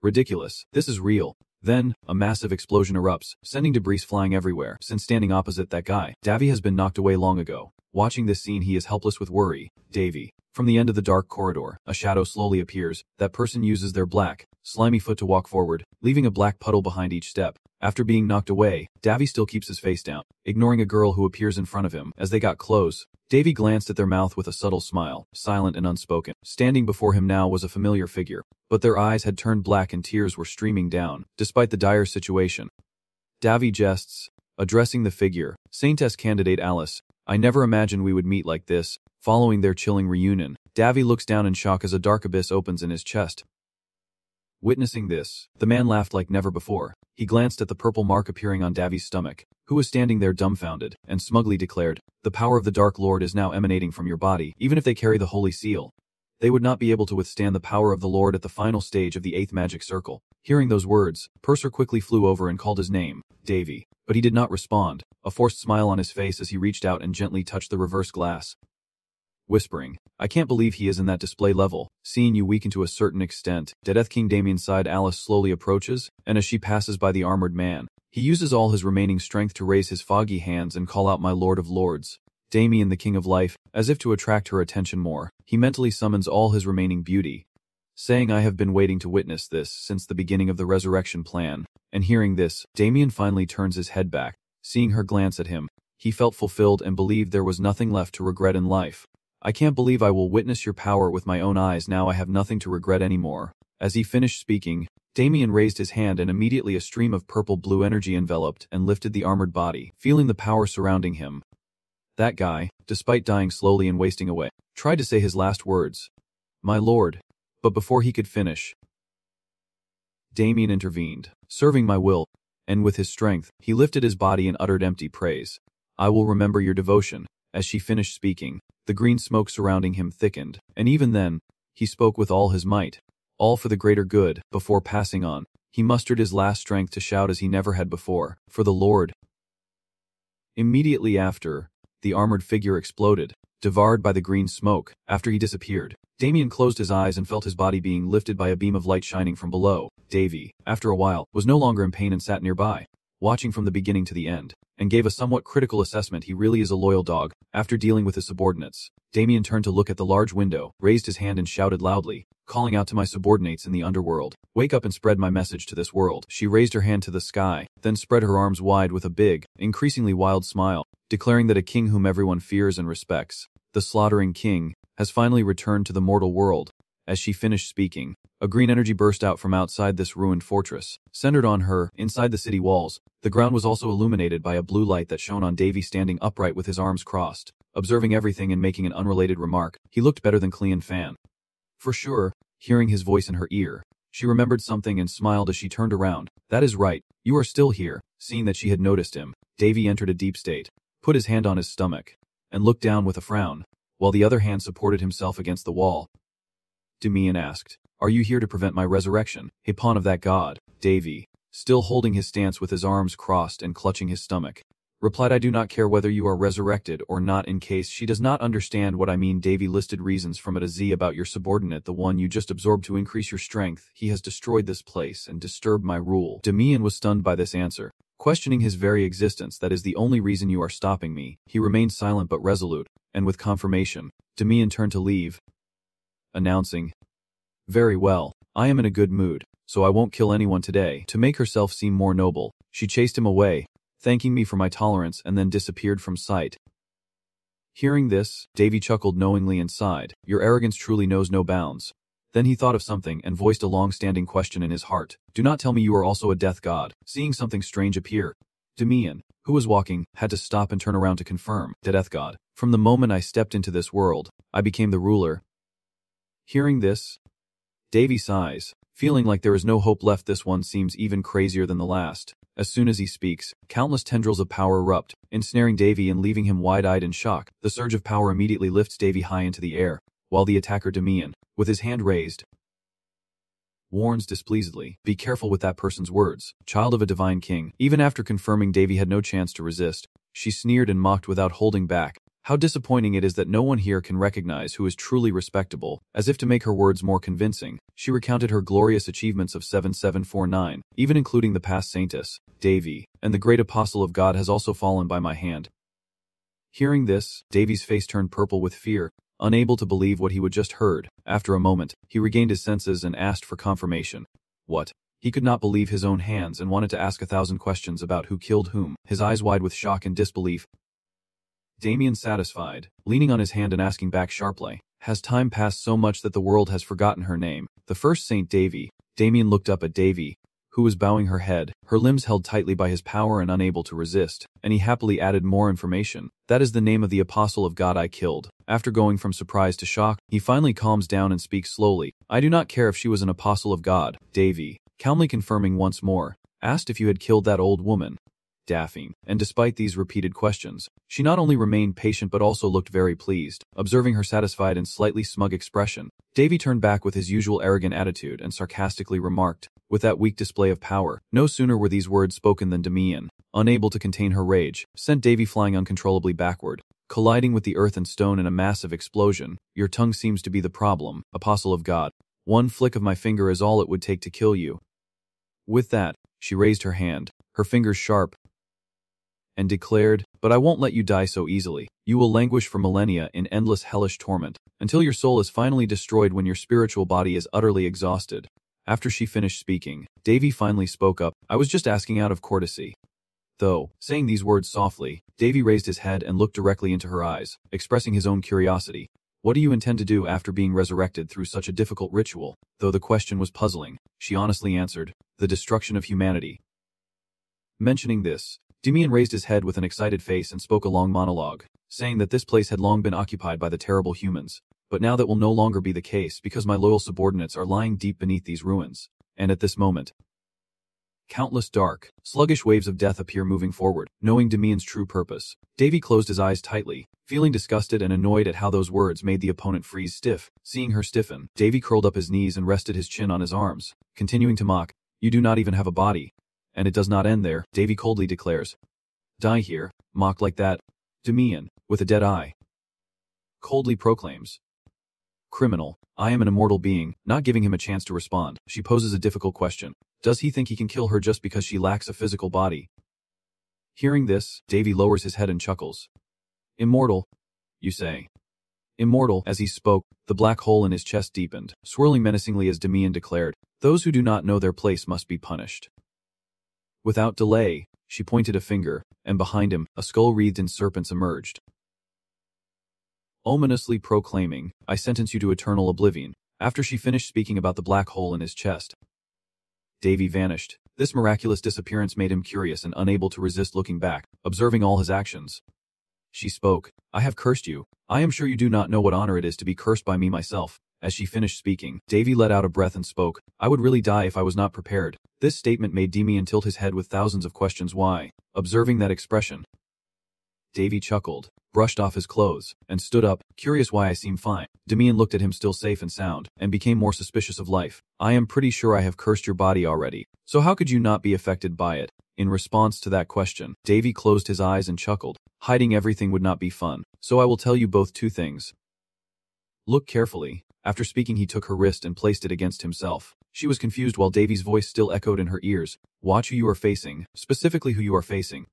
"Ridiculous, this is real." Then, a massive explosion erupts, sending debris flying everywhere. Since standing opposite that guy, Davy has been knocked away long ago. Watching this scene, he is helpless with worry. Davy. From the end of the dark corridor, a shadow slowly appears. That person uses their black, slimy foot to walk forward, leaving a black puddle behind each step. After being knocked away, Davy still keeps his face down, ignoring a girl who appears in front of him. As they got close, Davy glanced at their mouth with a subtle smile, silent and unspoken. Standing before him now was a familiar figure, but their eyes had turned black and tears were streaming down, despite the dire situation. Davy jests, addressing the figure, Saintess candidate Alice. "I never imagined we would meet like this." Following their chilling reunion, Davy looks down in shock as a dark abyss opens in his chest. Witnessing this, the man laughed like never before. He glanced at the purple mark appearing on Davy's stomach, who was standing there dumbfounded, and smugly declared, "The power of the Dark Lord is now emanating from your body. Even if they carry the Holy Seal, they would not be able to withstand the power of the Lord at the final stage of the 8th magic circle." Hearing those words, Purser quickly flew over and called his name, Davy, but he did not respond, a forced smile on his face as he reached out and gently touched the reverse glass, whispering, "I can't believe he is in that display level. Seeing you weaken to a certain extent." Death King Damien's side Alice slowly approaches, and as she passes by the armored man, he uses all his remaining strength to raise his foggy hands and call out, "My Lord of Lords, Damien the King of Life." As if to attract her attention more, he mentally summons all his remaining beauty, saying, "I have been waiting to witness this since the beginning of the resurrection plan." And hearing this, Damien finally turns his head back. Seeing her glance at him, he felt fulfilled and believed there was nothing left to regret in life. "I can't believe I will witness your power with my own eyes. Now I have nothing to regret anymore." As he finished speaking, Damien raised his hand and immediately a stream of purple-blue energy enveloped and lifted the armored body, feeling the power surrounding him. That guy, despite dying slowly and wasting away, tried to say his last words, "My lord," but before he could finish, Damien intervened, serving my will, and with his strength, he lifted his body and uttered empty praise. "I will remember your devotion." As she finished speaking, the green smoke surrounding him thickened, and even then, he spoke with all his might, all for the greater good. Before passing on, he mustered his last strength to shout as he never had before, "For the Lord." Immediately after, the armored figure exploded, devoured by the green smoke. After he disappeared, Damien closed his eyes and felt his body being lifted by a beam of light shining from below. Davy, after a while, was no longer in pain and sat nearby, watching from the beginning to the end, and gave a somewhat critical assessment. He really is a loyal dog. After dealing with his subordinates, Damien turned to look at the large window, raised his hand and shouted loudly, calling out to my subordinates in the underworld, "Wake up and spread my message to this world." She raised her hand to the sky, then spread her arms wide with a big, increasingly wild smile, declaring that a king whom everyone fears and respects, the slaughtering king, has finally returned to the mortal world. As she finished speaking, a green energy burst out from outside this ruined fortress, centered on her. Inside the city walls, the ground was also illuminated by a blue light that shone on Davy standing upright with his arms crossed, observing everything and making an unrelated remark. He looked better than Clean Fan. For sure. Hearing his voice in her ear, she remembered something and smiled as she turned around. "That is right, you are still here." Seeing that she had noticed him, Davy entered a deep state, put his hand on his stomach, and looked down with a frown, while the other hand supported himself against the wall. Damien asked, "Are you here to prevent my resurrection?" "Hey, pawn of that god." Davy, still holding his stance with his arms crossed and clutching his stomach, Replied, I do not care whether you are resurrected or not. In case she does not understand what I mean, Davy listed reasons from A to Z about your subordinate, the one you just absorbed to increase your strength. He has destroyed this place and disturbed my rule. Damian was stunned by this answer, questioning his very existence. That is the only reason you are stopping me. He remained silent but resolute, and with confirmation, Damian turned to leave, announcing, very well, I am in a good mood, so I won't kill anyone today. To make herself seem more noble, she chased him away, thanking me for my tolerance, and then disappeared from sight. Hearing this, Davy chuckled knowingly and sighed, your arrogance truly knows no bounds. Then he thought of something and voiced a long-standing question in his heart. Do not tell me you are also a death god. Seeing something strange appear, Damian, who was walking, had to stop and turn around to confirm, death god. From the moment I stepped into this world, I became the ruler. Hearing this, Davy sighs, feeling like there is no hope left. This one seems even crazier than the last. As soon as he speaks, countless tendrils of power erupt, ensnaring Davy and leaving him wide-eyed in shock. The surge of power immediately lifts Davy high into the air, while the attacker Damian, with his hand raised, warns displeasedly, be careful with that person's words, child of a divine king. Even after confirming Davy had no chance to resist, she sneered and mocked without holding back. How disappointing it is that no one here can recognize who is truly respectable. As if to make her words more convincing, she recounted her glorious achievements of 7749, even including the past saintess, Davy, and the great apostle of God has also fallen by my hand. Hearing this, Davy's face turned purple with fear, unable to believe what he had just heard. After a moment, he regained his senses and asked for confirmation. What? He could not believe his own hands and wanted to ask 1,000 questions about who killed whom, his eyes wide with shock and disbelief. Damian satisfied, leaning on his hand and asking back sharply, has time passed so much that the world has forgotten her name? The first Saint Davy. Damian looked up at Davy, who was bowing her head, her limbs held tightly by his power and unable to resist, and he happily added more information. That is the name of the apostle of God I killed. After going from surprise to shock, he finally calms down and speaks slowly. I do not care if she was an apostle of God. Davy, calmly confirming once more, asked if you had killed that old woman, Daphne, and despite these repeated questions, she not only remained patient but also looked very pleased. Observing her satisfied and slightly smug expression, Davy turned back with his usual arrogant attitude and sarcastically remarked, with that weak display of power. No sooner were these words spoken than Damian, unable to contain her rage, sent Davy flying uncontrollably backward, colliding with the earth and stone in a massive explosion. Your tongue seems to be the problem, apostle of God. One flick of my finger is all it would take to kill you. With that, she raised her hand, her fingers sharp, and declared, but I won't let you die so easily. You will languish for millennia in endless hellish torment, until your soul is finally destroyed when your spiritual body is utterly exhausted. After she finished speaking, Davy finally spoke up, I was just asking out of courtesy. Though, saying these words softly, Davy raised his head and looked directly into her eyes, expressing his own curiosity. What do you intend to do after being resurrected through such a difficult ritual? Though the question was puzzling, she honestly answered, the destruction of humanity. Mentioning this, Damian raised his head with an excited face and spoke a long monologue, saying that this place had long been occupied by the terrible humans, but now that will no longer be the case because my loyal subordinates are lying deep beneath these ruins, and at this moment, countless dark, sluggish waves of death appear moving forward. Knowing Damian's true purpose, Davy closed his eyes tightly, feeling disgusted and annoyed at how those words made the opponent freeze stiff. Seeing her stiffen, Davy curled up his knees and rested his chin on his arms, continuing to mock, you do not even have a body. And it does not end there, Davy coldly declares. Die here, mocked like that. Damian, with a dead eye, coldly proclaims, criminal, I am an immortal being. Not giving him a chance to respond, she poses a difficult question. Does he think he can kill her just because she lacks a physical body? Hearing this, Davy lowers his head and chuckles. Immortal, you say? Immortal. As he spoke, the black hole in his chest deepened, swirling menacingly as Damian declared, those who do not know their place must be punished. Without delay, she pointed a finger, and behind him, a skull wreathed in serpents emerged, ominously proclaiming, I sentence you to eternal oblivion. After she finished speaking about the black hole in his chest, Davy vanished. This miraculous disappearance made him curious and unable to resist looking back, observing all his actions. She spoke, I have cursed you. I am sure you do not know what honor it is to be cursed by me myself. As she finished speaking, Davy let out a breath and spoke, I would really die if I was not prepared. This statement made Damian tilt his head with thousands of questions. Why? Observing that expression, Davy chuckled, brushed off his clothes, and stood up, curious why I seem fine. Damian looked at him still safe and sound, and became more suspicious of life. I am pretty sure I have cursed your body already, so how could you not be affected by it? In response to that question, Davy closed his eyes and chuckled. Hiding everything would not be fun, so I will tell you both two things. Look carefully. After speaking, he took her wrist and placed it against himself. She was confused while Davy's voice still echoed in her ears. Watch who you are facing, specifically who you are facing.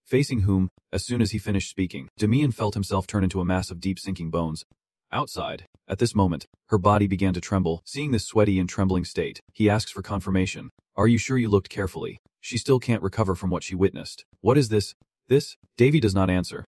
Facing whom? As soon as he finished speaking, Damian felt himself turn into a mass of deep sinking bones. Outside, at this moment, her body began to tremble. Seeing this sweaty and trembling state, he asks for confirmation. Are you sure you looked carefully? She still can't recover from what she witnessed. What is this? This? Davy does not answer.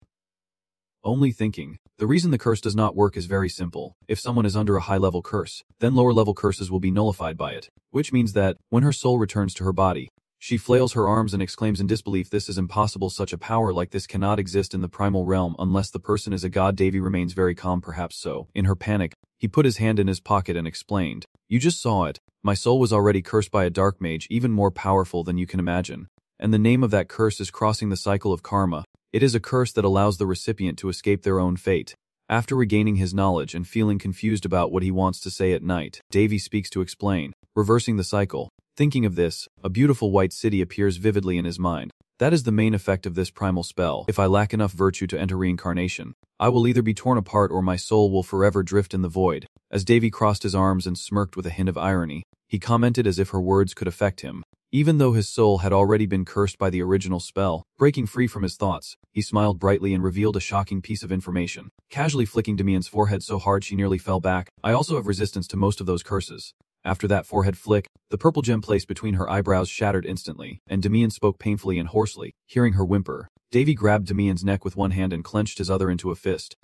Only thinking. The reason the curse does not work is very simple. If someone is under a high-level curse, then lower-level curses will be nullified by it, which means that, when her soul returns to her body, she flails her arms and exclaims in disbelief, this is impossible, such a power like this cannot exist in the primal realm unless the person is a god. Davy remains very calm, perhaps so. In her panic, he put his hand in his pocket and explained, you just saw it. My soul was already cursed by a dark mage even more powerful than you can imagine. And the name of that curse is crossing the cycle of karma. It is a curse that allows the recipient to escape their own fate. After regaining his knowledge and feeling confused about what he wants to say at night, Davy speaks to explain, reversing the cycle. Thinking of this, a beautiful white city appears vividly in his mind. That is the main effect of this primal spell. If I lack enough virtue to enter reincarnation, I will either be torn apart or my soul will forever drift in the void. As Davy crossed his arms and smirked with a hint of irony, he commented as if her words could affect him. Even though his soul had already been cursed by the original spell, breaking free from his thoughts, he smiled brightly and revealed a shocking piece of information, casually flicking Damian's forehead so hard she nearly fell back. I also have resistance to most of those curses. After that forehead flick, the purple gem placed between her eyebrows shattered instantly, and Damian spoke painfully and hoarsely. Hearing her whimper, Davy grabbed Damian's neck with one hand and clenched his other into a fist.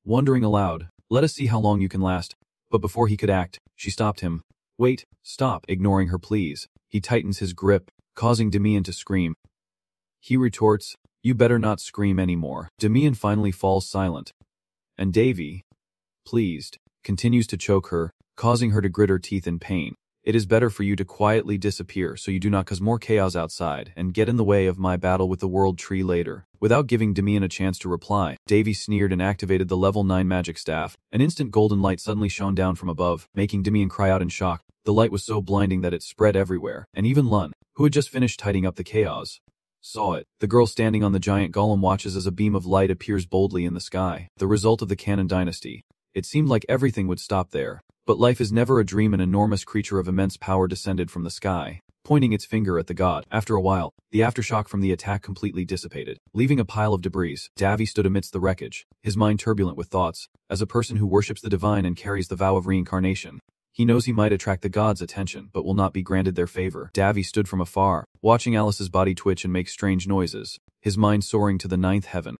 Wondering aloud, let us see how long you can last. But before he could act, she stopped him. Wait, stop. Ignoring her pleas, he tightens his grip, causing Damian to scream. He retorts, you better not scream anymore. Damian finally falls silent. And Davy, pleased, continues to choke her, causing her to grit her teeth in pain. It is better for you to quietly disappear so you do not cause more chaos outside and get in the way of my battle with the World Tree later. Without giving Damian a chance to reply, Davy sneered and activated the level 9 magic staff. An instant golden light suddenly shone down from above, making Damian cry out in shock. The light was so blinding that it spread everywhere, and even Lun, who had just finished tidying up the chaos, saw it. The girl standing on the giant golem watches as a beam of light appears boldly in the sky, the result of the Cannon dynasty. It seemed like everything would stop there. But life is never a dream. An enormous creature of immense power descended from the sky, pointing its finger at the god. After a while, the aftershock from the attack completely dissipated, leaving a pile of debris. Davy stood amidst the wreckage, his mind turbulent with thoughts. As a person who worships the divine and carries the vow of reincarnation, he knows he might attract the gods' attention but will not be granted their favor. Davy stood from afar, watching Alice's body twitch and make strange noises, his mind soaring to the 9th heaven.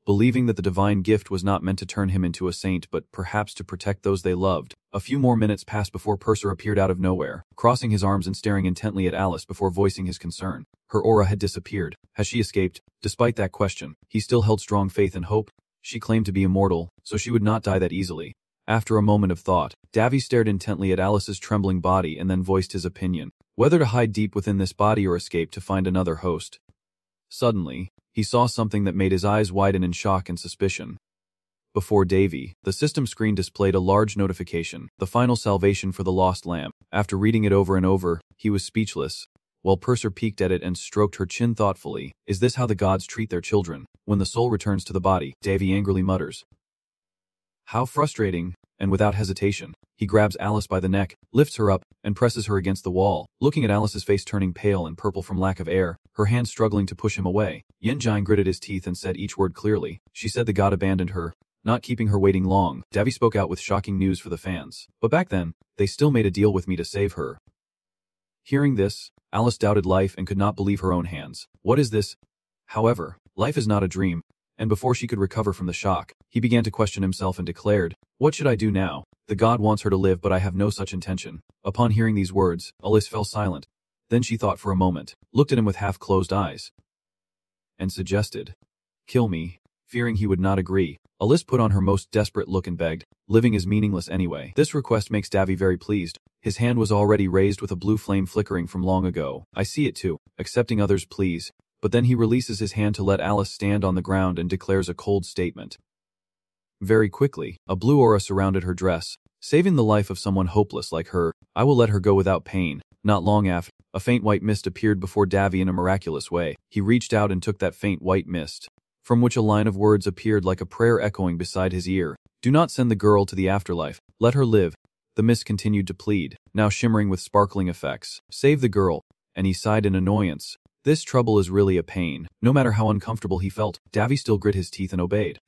Believing that the divine gift was not meant to turn him into a saint but perhaps to protect those they loved. A few more minutes passed before Purser appeared out of nowhere, crossing his arms and staring intently at Alice before voicing his concern. Her aura had disappeared. Has she escaped? Despite that question, he still held strong faith and hope. She claimed to be immortal, so she would not die that easily. After a moment of thought, Davy stared intently at Alice's trembling body and then voiced his opinion, whether to hide deep within this body or escape to find another host. Suddenly, he saw something that made his eyes widen in shock and suspicion. Before Davy, the system screen displayed a large notification, the final salvation for the lost lamb. After reading it over and over, he was speechless, while Purser peeked at it and stroked her chin thoughtfully. Is this how the gods treat their children? When the soul returns to the body, Davy angrily mutters. How frustrating, and without hesitation, he grabs Alice by the neck, lifts her up, and presses her against the wall. Looking at Alice's face turning pale and purple from lack of air, her hands struggling to push him away, Yenjin gritted his teeth and said each word clearly. She said the god abandoned her, not keeping her waiting long. Davy spoke out with shocking news for the fans. But back then, they still made a deal with me to save her. Hearing this, Alice doubted life and could not believe her own hands. What is this? However, life is not a dream. And before she could recover from the shock, he began to question himself and declared, what should I do now? The god wants her to live but I have no such intention. Upon hearing these words, Alice fell silent. Then she thought for a moment, looked at him with half-closed eyes, and suggested, kill me. Fearing he would not agree, Alice put on her most desperate look and begged, living is meaningless anyway. This request makes Davy very pleased. His hand was already raised with a blue flame flickering from long ago. I see it too. Accepting others' pleas, but then he releases his hand to let Alice stand on the ground and declares a cold statement. Very quickly, a blue aura surrounded her dress, saving the life of someone hopeless like her. I will let her go without pain. Not long after, a faint white mist appeared before Davy in a miraculous way. He reached out and took that faint white mist, from which a line of words appeared like a prayer echoing beside his ear. Do not send the girl to the afterlife. Let her live. The mist continued to plead, now shimmering with sparkling effects. Save the girl. And he sighed in annoyance. This trouble is really a pain. No matter how uncomfortable he felt, Davy still grit his teeth and obeyed.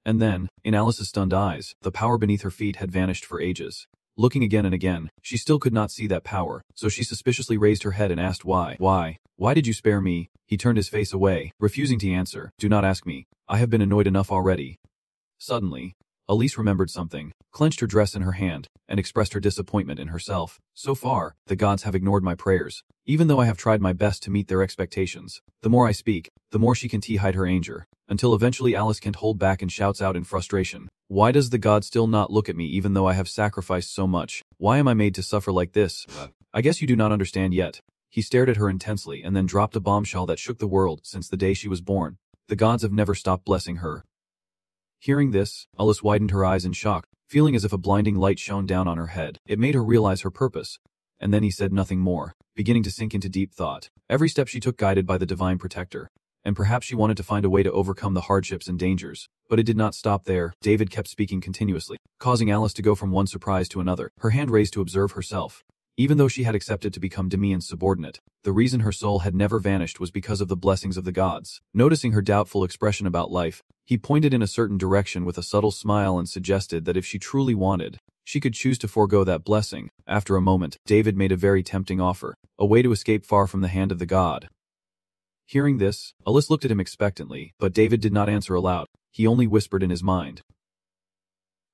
And then, in Alice's stunned eyes, the power beneath her feet had vanished for ages. Looking again and again, she still could not see that power, so she suspiciously raised her head and asked why. Why did you spare me? He turned his face away, refusing to answer. Do not ask me. I have been annoyed enough already. Suddenly, Elise remembered something, clenched her dress in her hand, and expressed her disappointment in herself. So far, the gods have ignored my prayers, even though I have tried my best to meet their expectations. The more I speak, the more she can hide her anger, until eventually Alice can't hold back and shouts out in frustration. Why does the god still not look at me even though I have sacrificed so much? Why am I made to suffer like this? I guess you do not understand yet. He stared at her intensely and then dropped a bombshell that shook the world since the day she was born. The gods have never stopped blessing her. Hearing this, Alice widened her eyes in shock, feeling as if a blinding light shone down on her head. It made her realize her purpose. And then he said nothing more, beginning to sink into deep thought. Every step she took guided by the divine protector. And perhaps she wanted to find a way to overcome the hardships and dangers. But it did not stop there. David kept speaking continuously, causing Alice to go from one surprise to another, her hand raised to observe herself. Even though she had accepted to become Demian's subordinate, the reason her soul had never vanished was because of the blessings of the gods. Noticing her doubtful expression about life, he pointed in a certain direction with a subtle smile and suggested that if she truly wanted, she could choose to forego that blessing. After a moment, David made a very tempting offer, a way to escape far from the hand of the god. Hearing this, Alice looked at him expectantly, but David did not answer aloud. He only whispered in his mind.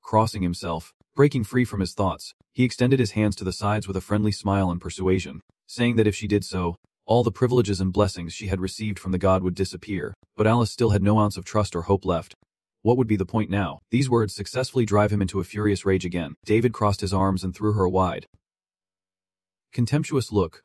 Crossing himself, breaking free from his thoughts, he extended his hands to the sides with a friendly smile and persuasion, saying that if she did so, all the privileges and blessings she had received from the god would disappear. But Alice still had no ounce of trust or hope left. What would be the point now? These words successfully drive him into a furious rage again. David crossed his arms and threw her a wide, contemptuous look.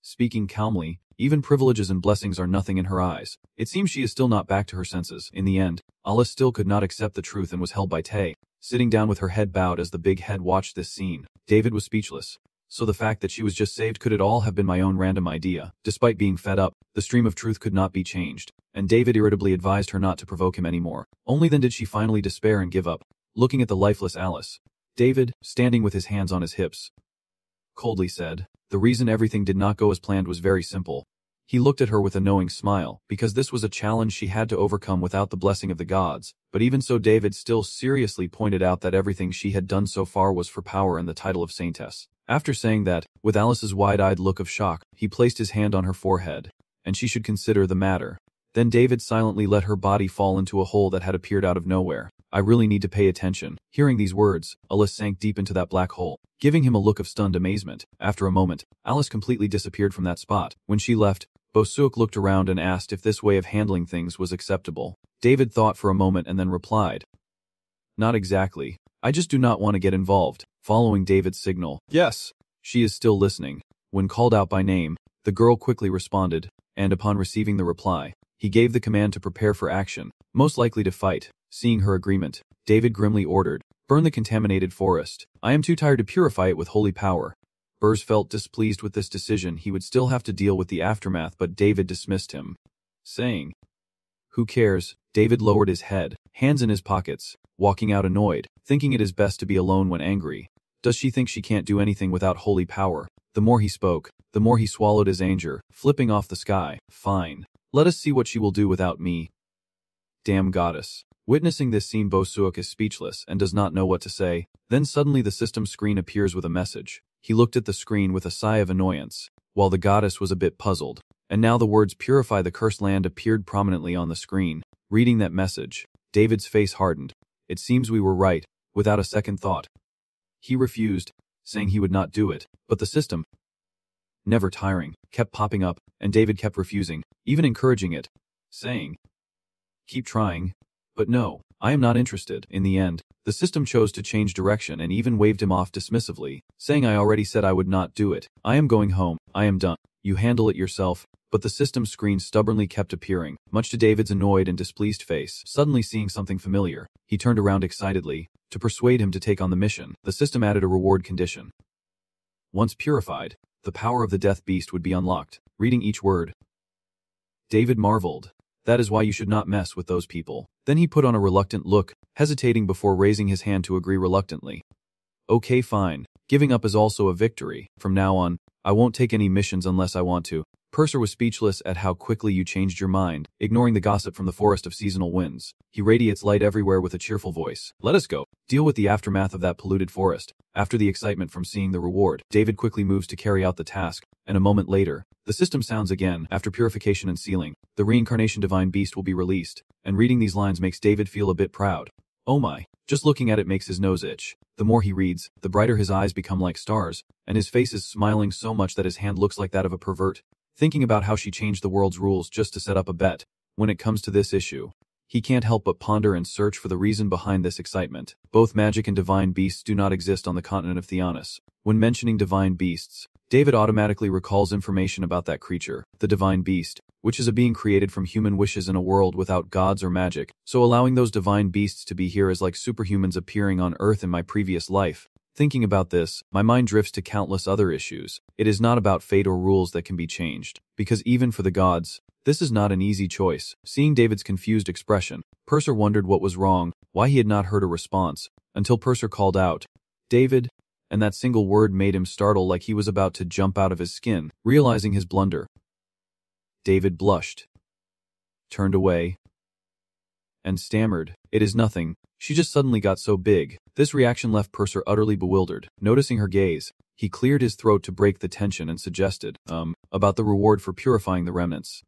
Speaking calmly, even privileges and blessings are nothing in her eyes. It seems she is still not back to her senses. In the end, Alice still could not accept the truth and was held by Tay, sitting down with her head bowed as the big head watched this scene. David was speechless. So the fact that she was just saved, could it all have been my own random idea? Despite being fed up, the stream of truth could not be changed, and David irritably advised her not to provoke him anymore. Only then did she finally despair and give up, looking at the lifeless Alice. David, standing with his hands on his hips, coldly said, the reason everything did not go as planned was very simple. He looked at her with a knowing smile, because this was a challenge she had to overcome without the blessing of the gods. But even so, David still seriously pointed out that everything she had done so far was for power and the title of saintess. After saying that, with Alice's wide-eyed look of shock, he placed his hand on her forehead, and she should consider the matter. Then David silently let her body fall into a hole that had appeared out of nowhere. I really need to pay attention. Hearing these words, Alice sank deep into that black hole, giving him a look of stunned amazement. After a moment, Alice completely disappeared from that spot. When she left, Bosuke looked around and asked if this way of handling things was acceptable. David thought for a moment and then replied, not exactly. I just do not want to get involved. Following David's signal, yes, she is still listening. When called out by name, the girl quickly responded, and upon receiving the reply, he gave the command to prepare for action, most likely to fight. Seeing her agreement, David grimly ordered, burn the contaminated forest. I am too tired to purify it with holy power. Burrs felt displeased with this decision. He would still have to deal with the aftermath, but David dismissed him, saying, who cares? David lowered his head, hands in his pockets, walking out annoyed, thinking it is best to be alone when angry. Does she think she can't do anything without holy power? The more he spoke, the more he swallowed his anger, flipping off the sky. Fine. Let us see what she will do without me. Damn goddess. Witnessing this scene, Bosuke is speechless and does not know what to say. Then suddenly the system screen appears with a message. He looked at the screen with a sigh of annoyance, while the goddess was a bit puzzled. And now the words "Purify the Cursed Land" appeared prominently on the screen. Reading that message, David's face hardened. It seems we were right, without a second thought. He refused, saying he would not do it, but the system, never tiring, kept popping up, and David kept refusing, even encouraging it, saying, keep trying. But no, I am not interested. In the end, the system chose to change direction and even waved him off dismissively, saying I already said I would not do it. I am going home. I am done. You handle it yourself. but the system's screen stubbornly kept appearing, much to David's annoyed and displeased face. Suddenly seeing something familiar, he turned around excitedly. To persuade him to take on the mission, the system added a reward condition. Once purified, the power of the death beast would be unlocked. Reading each word, David marveled. That is why you should not mess with those people. Then he put on a reluctant look, hesitating before raising his hand to agree reluctantly. Okay, fine. Giving up is also a victory. From now on, I won't take any missions unless I want to. Purser was speechless at how quickly you changed your mind, ignoring the gossip from the forest of seasonal winds. He radiates light everywhere with a cheerful voice. Let us go. Deal with the aftermath of that polluted forest. After the excitement from seeing the reward, David quickly moves to carry out the task, and a moment later, the system sounds again. After purification and sealing, the reincarnation divine beast will be released, and reading these lines makes David feel a bit proud. Oh my, just looking at it makes his nose itch. The more he reads, the brighter his eyes become like stars, and his face is smiling so much that his hand looks like that of a pervert. Thinking about how she changed the world's rules just to set up a bet, when it comes to this issue, he can't help but ponder and search for the reason behind this excitement. Both magic and divine beasts do not exist on the continent of Theonis. When mentioning divine beasts, David automatically recalls information about that creature, the divine beast, which is a being created from human wishes in a world without gods or magic, so allowing those divine beasts to be here is like superhumans appearing on Earth in my previous life. Thinking about this, my mind drifts to countless other issues. It is not about fate or rules that can be changed, because even for the gods, this is not an easy choice. Seeing David's confused expression, Purser wondered what was wrong, why he had not heard a response, until Purser called out, David, and that single word made him startle like he was about to jump out of his skin, realizing his blunder. David blushed, turned away, and stammered, "It is nothing." She just suddenly got so big. This reaction left Purser utterly bewildered. Noticing her gaze, he cleared his throat to break the tension and suggested, about the reward for purifying the remnants.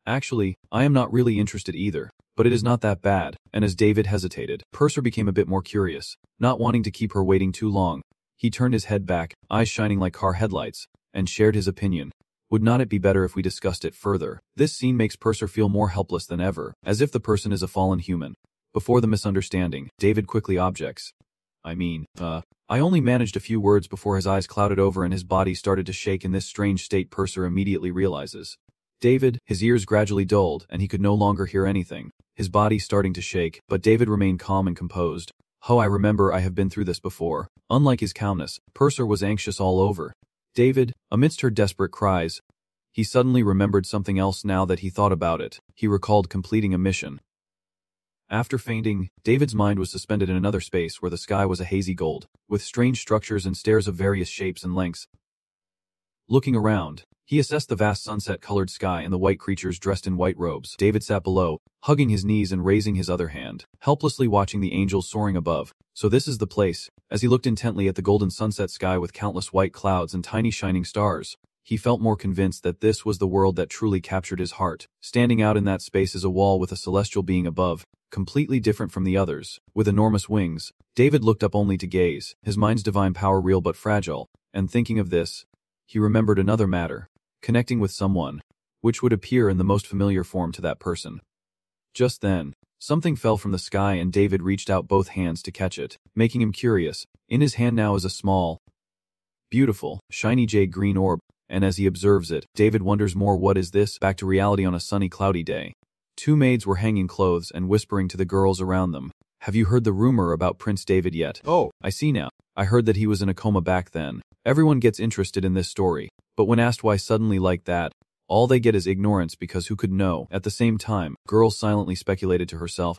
Actually, I am not really interested either, but it is not that bad. And as David hesitated, Purser became a bit more curious. Not wanting to keep her waiting too long, he turned his head back, eyes shining like car headlights, and shared his opinion. Would not it be better if we discussed it further? This scene makes Purser feel more helpless than ever, as if the person is a fallen human. Before the misunderstanding, David quickly objects. I only managed a few words before his eyes clouded over and his body started to shake in this strange state. Purser immediately realizes. David, his ears gradually dulled, and he could no longer hear anything, his body starting to shake, but David remained calm and composed. I remember I have been through this before. Unlike his calmness, Purser was anxious all over. David, amidst her desperate cries, he suddenly remembered something else now that he thought about it. He recalled completing a mission. After fainting, David's mind was suspended in another space where the sky was a hazy gold, with strange structures and stairs of various shapes and lengths. Looking around, he assessed the vast sunset-colored sky and the white creatures dressed in white robes. David sat below, hugging his knees and raising his other hand, helplessly watching the angels soaring above. So this is the place. As he looked intently at the golden sunset sky with countless white clouds and tiny shining stars, he felt more convinced that this was the world that truly captured his heart. Standing out in that space is a wall with a celestial being above, completely different from the others, with enormous wings. David looked up only to gaze, his mind's divine power real but fragile, and thinking of this, he remembered another matter, connecting with someone, which would appear in the most familiar form to that person. Just then, something fell from the sky and David reached out both hands to catch it, making him curious. In his hand now is a small, beautiful, shiny jade green orb, and as he observes it, David wonders more. What is this? Back to reality on a sunny, cloudy day. Two maids were hanging clothes and whispering to the girls around them. Have you heard the rumor about Prince David yet? Oh, I see now. I heard that he was in a coma back then. Everyone gets interested in this story, but when asked why suddenly like that, all they get is ignorance because who could know? At the same time, girls silently speculated to herself.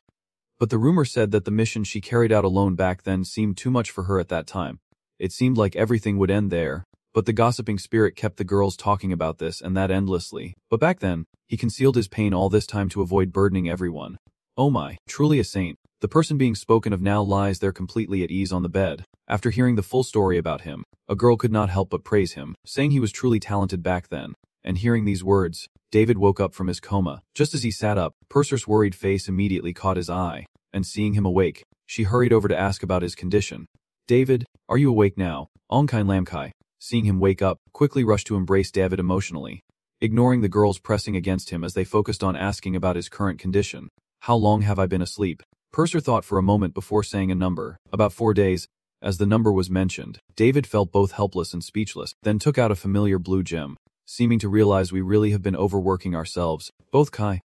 But the rumor said that the mission she carried out alone back then seemed too much for her at that time. It seemed like everything would end there, but the gossiping spirit kept the girls talking about this and that endlessly. But back then, he concealed his pain all this time to avoid burdening everyone. Oh my, truly a saint. The person being spoken of now lies there completely at ease on the bed. After hearing the full story about him, a girl could not help but praise him, saying he was truly talented back then. And hearing these words, David woke up from his coma. Just as he sat up, Purser's worried face immediately caught his eye, and seeing him awake, she hurried over to ask about his condition. David, are you awake now? Ongkai Lamkai, seeing him wake up, quickly rushed to embrace David emotionally, ignoring the girls pressing against him as they focused on asking about his current condition. How long have I been asleep? Purser thought for a moment before saying a number. About 4 days. As the number was mentioned, David felt both helpless and speechless, then took out a familiar blue gem. seeming to realize we really have been overworking ourselves. Both Kai,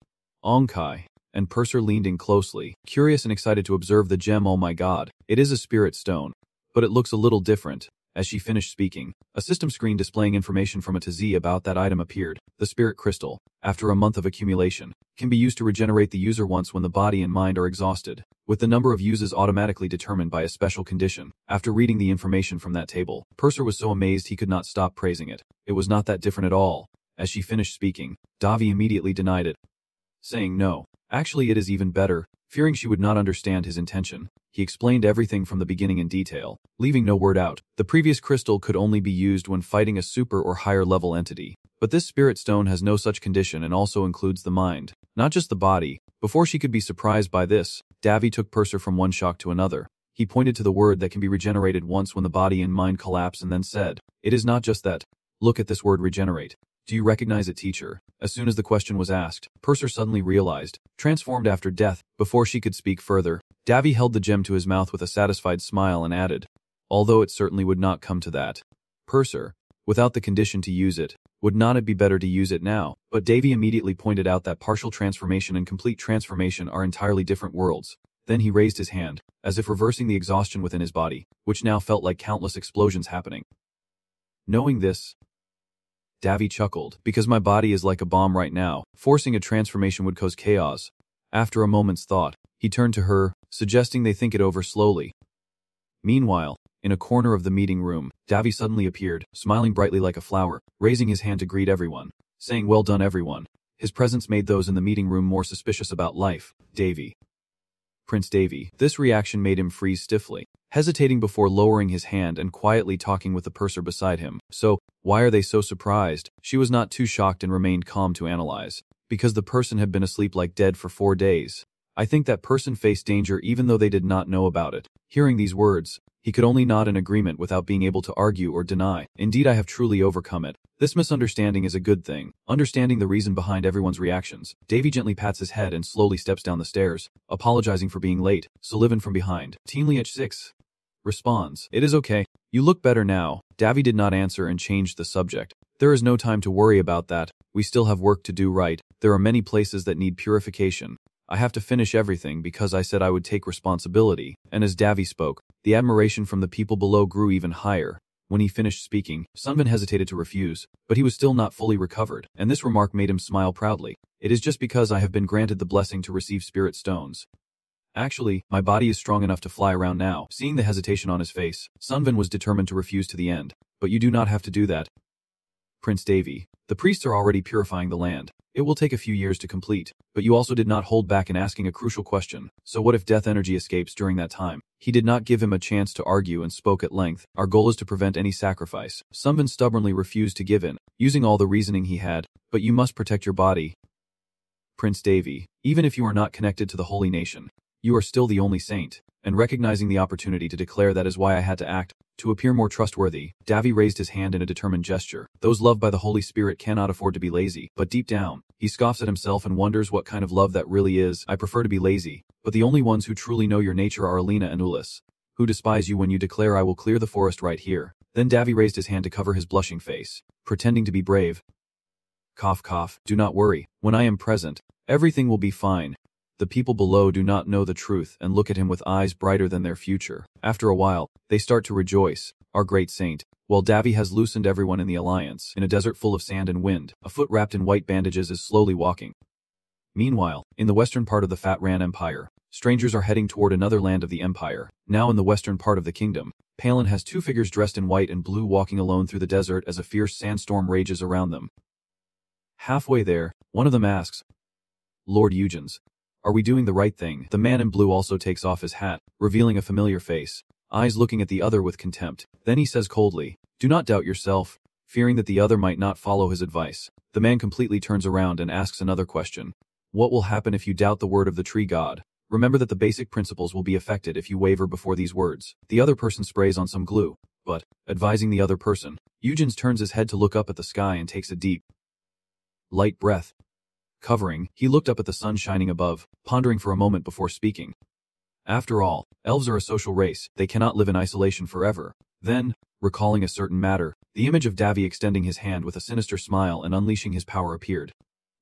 Ong Kai, and Purser leaned in closely, curious and excited to observe the gem. Oh my god, it is a spirit stone. But it looks a little different. As she finished speaking, a system screen displaying information from A to Z about that item appeared. The spirit crystal, after a month of accumulation, can be used to regenerate the user once when the body and mind are exhausted, with the number of uses automatically determined by a special condition. After reading the information from that table, Purser was so amazed he could not stop praising it. It was not that different at all. As she finished speaking, Davi immediately denied it, saying no. Actually, it is even better. Fearing she would not understand his intention, he explained everything from the beginning in detail, leaving no word out. The previous crystal could only be used when fighting a super or higher level entity, but this spirit stone has no such condition and also includes the mind, not just the body. Before she could be surprised by this, Davi took Purser from one shock to another. He pointed to the word that can be regenerated once when the body and mind collapse and then said, "It is not just that. Look at this word regenerate. Do you recognize it, teacher?" As soon as the question was asked, Purser suddenly realized, transformed after death. Before she could speak further, Davi held the gem to his mouth with a satisfied smile and added, "Although it certainly would not come to that. Purser, without the condition to use it, would not it be better to use it now?" But Davi immediately pointed out that partial transformation and complete transformation are entirely different worlds. Then he raised his hand, as if reversing the exhaustion within his body, which now felt like countless explosions happening. Knowing this, Davi chuckled, "Because my body is like a bomb right now. Forcing a transformation would cause chaos." After a moment's thought, he turned to her, suggesting they think it over slowly. Meanwhile, in a corner of the meeting room, Davi suddenly appeared, smiling brightly like a flower, raising his hand to greet everyone, saying, "Well done, everyone." His presence made those in the meeting room more suspicious about life. Davy. Prince Davy. This reaction made him freeze stiffly, hesitating before lowering his hand and quietly talking with the purser beside him. "So, why are they so surprised?" She was not too shocked and remained calm to analyze. "Because the person had been asleep like dead for 4 days. I think that person faced danger even though they did not know about it." Hearing these words, he could only nod in agreement without being able to argue or deny. "Indeed, I have truly overcome it. This misunderstanding is a good thing." Understanding the reason behind everyone's reactions, Davy gently pats his head and slowly steps down the stairs, apologizing for being late. Sullivan from behind, Team Liech 6, responds, "It is okay. You look better now." Davy did not answer and changed the subject. "There is no time to worry about that. We still have work to do, right? There are many places that need purification. I have to finish everything because I said I would take responsibility." And as Davy spoke, the admiration from the people below grew even higher. When he finished speaking, Sunvan hesitated to refuse, but he was still not fully recovered, and this remark made him smile proudly. "It is just because I have been granted the blessing to receive spirit stones. Actually, my body is strong enough to fly around now." Seeing the hesitation on his face, Sunvan was determined to refuse to the end. "But you do not have to do that, Prince Davy. The priests are already purifying the land. It will take a few years to complete, but you also did not hold back in asking a crucial question. So what if death energy escapes during that time?" He did not give him a chance to argue and spoke at length. "Our goal is to prevent any sacrifice." Sunvan stubbornly refused to give in, using all the reasoning he had. "But you must protect your body, Prince Davy. Even if you are not connected to the holy nation, you are still the only saint." And recognizing the opportunity to declare that is why I had to act, to appear more trustworthy, Davi raised his hand in a determined gesture. "Those loved by the Holy Spirit cannot afford to be lazy." But deep down, he scoffs at himself and wonders what kind of love that really is. "I prefer to be lazy, but the only ones who truly know your nature are Alina and Ulis, who despise you when you declare I will clear the forest right here." Then Davi raised his hand to cover his blushing face, pretending to be brave. "Cough cough, do not worry. When I am present, everything will be fine." The people below do not know the truth and look at him with eyes brighter than their future. After a while, they start to rejoice. "Our great saint." While Davi has loosened everyone in the alliance, in a desert full of sand and wind, a foot wrapped in white bandages is slowly walking. Meanwhile, in the western part of the Fat Ran Empire, strangers are heading toward another land of the empire. Now in the western part of the kingdom, Palin has 2 figures dressed in white and blue walking alone through the desert as a fierce sandstorm rages around them. Halfway there, one of them asks, "Lord Eugens, are we doing the right thing?" The man in blue also takes off his hat, revealing a familiar face, eyes looking at the other with contempt. Then he says coldly, "Do not doubt yourself." Fearing that the other might not follow his advice, the man completely turns around and asks another question. "What will happen if you doubt the word of the tree god? Remember that the basic principles will be affected if you waver before these words." The other person sprays on some glue, but, advising the other person, Eugens turns his head to look up at the sky and takes a deep, light breath. Covering, he looked up at the sun shining above, pondering for a moment before speaking. "After all, elves are a social race. They cannot live in isolation forever." Then, recalling a certain matter. The image of Davy extending his hand with a sinister smile and unleashing his power appeared.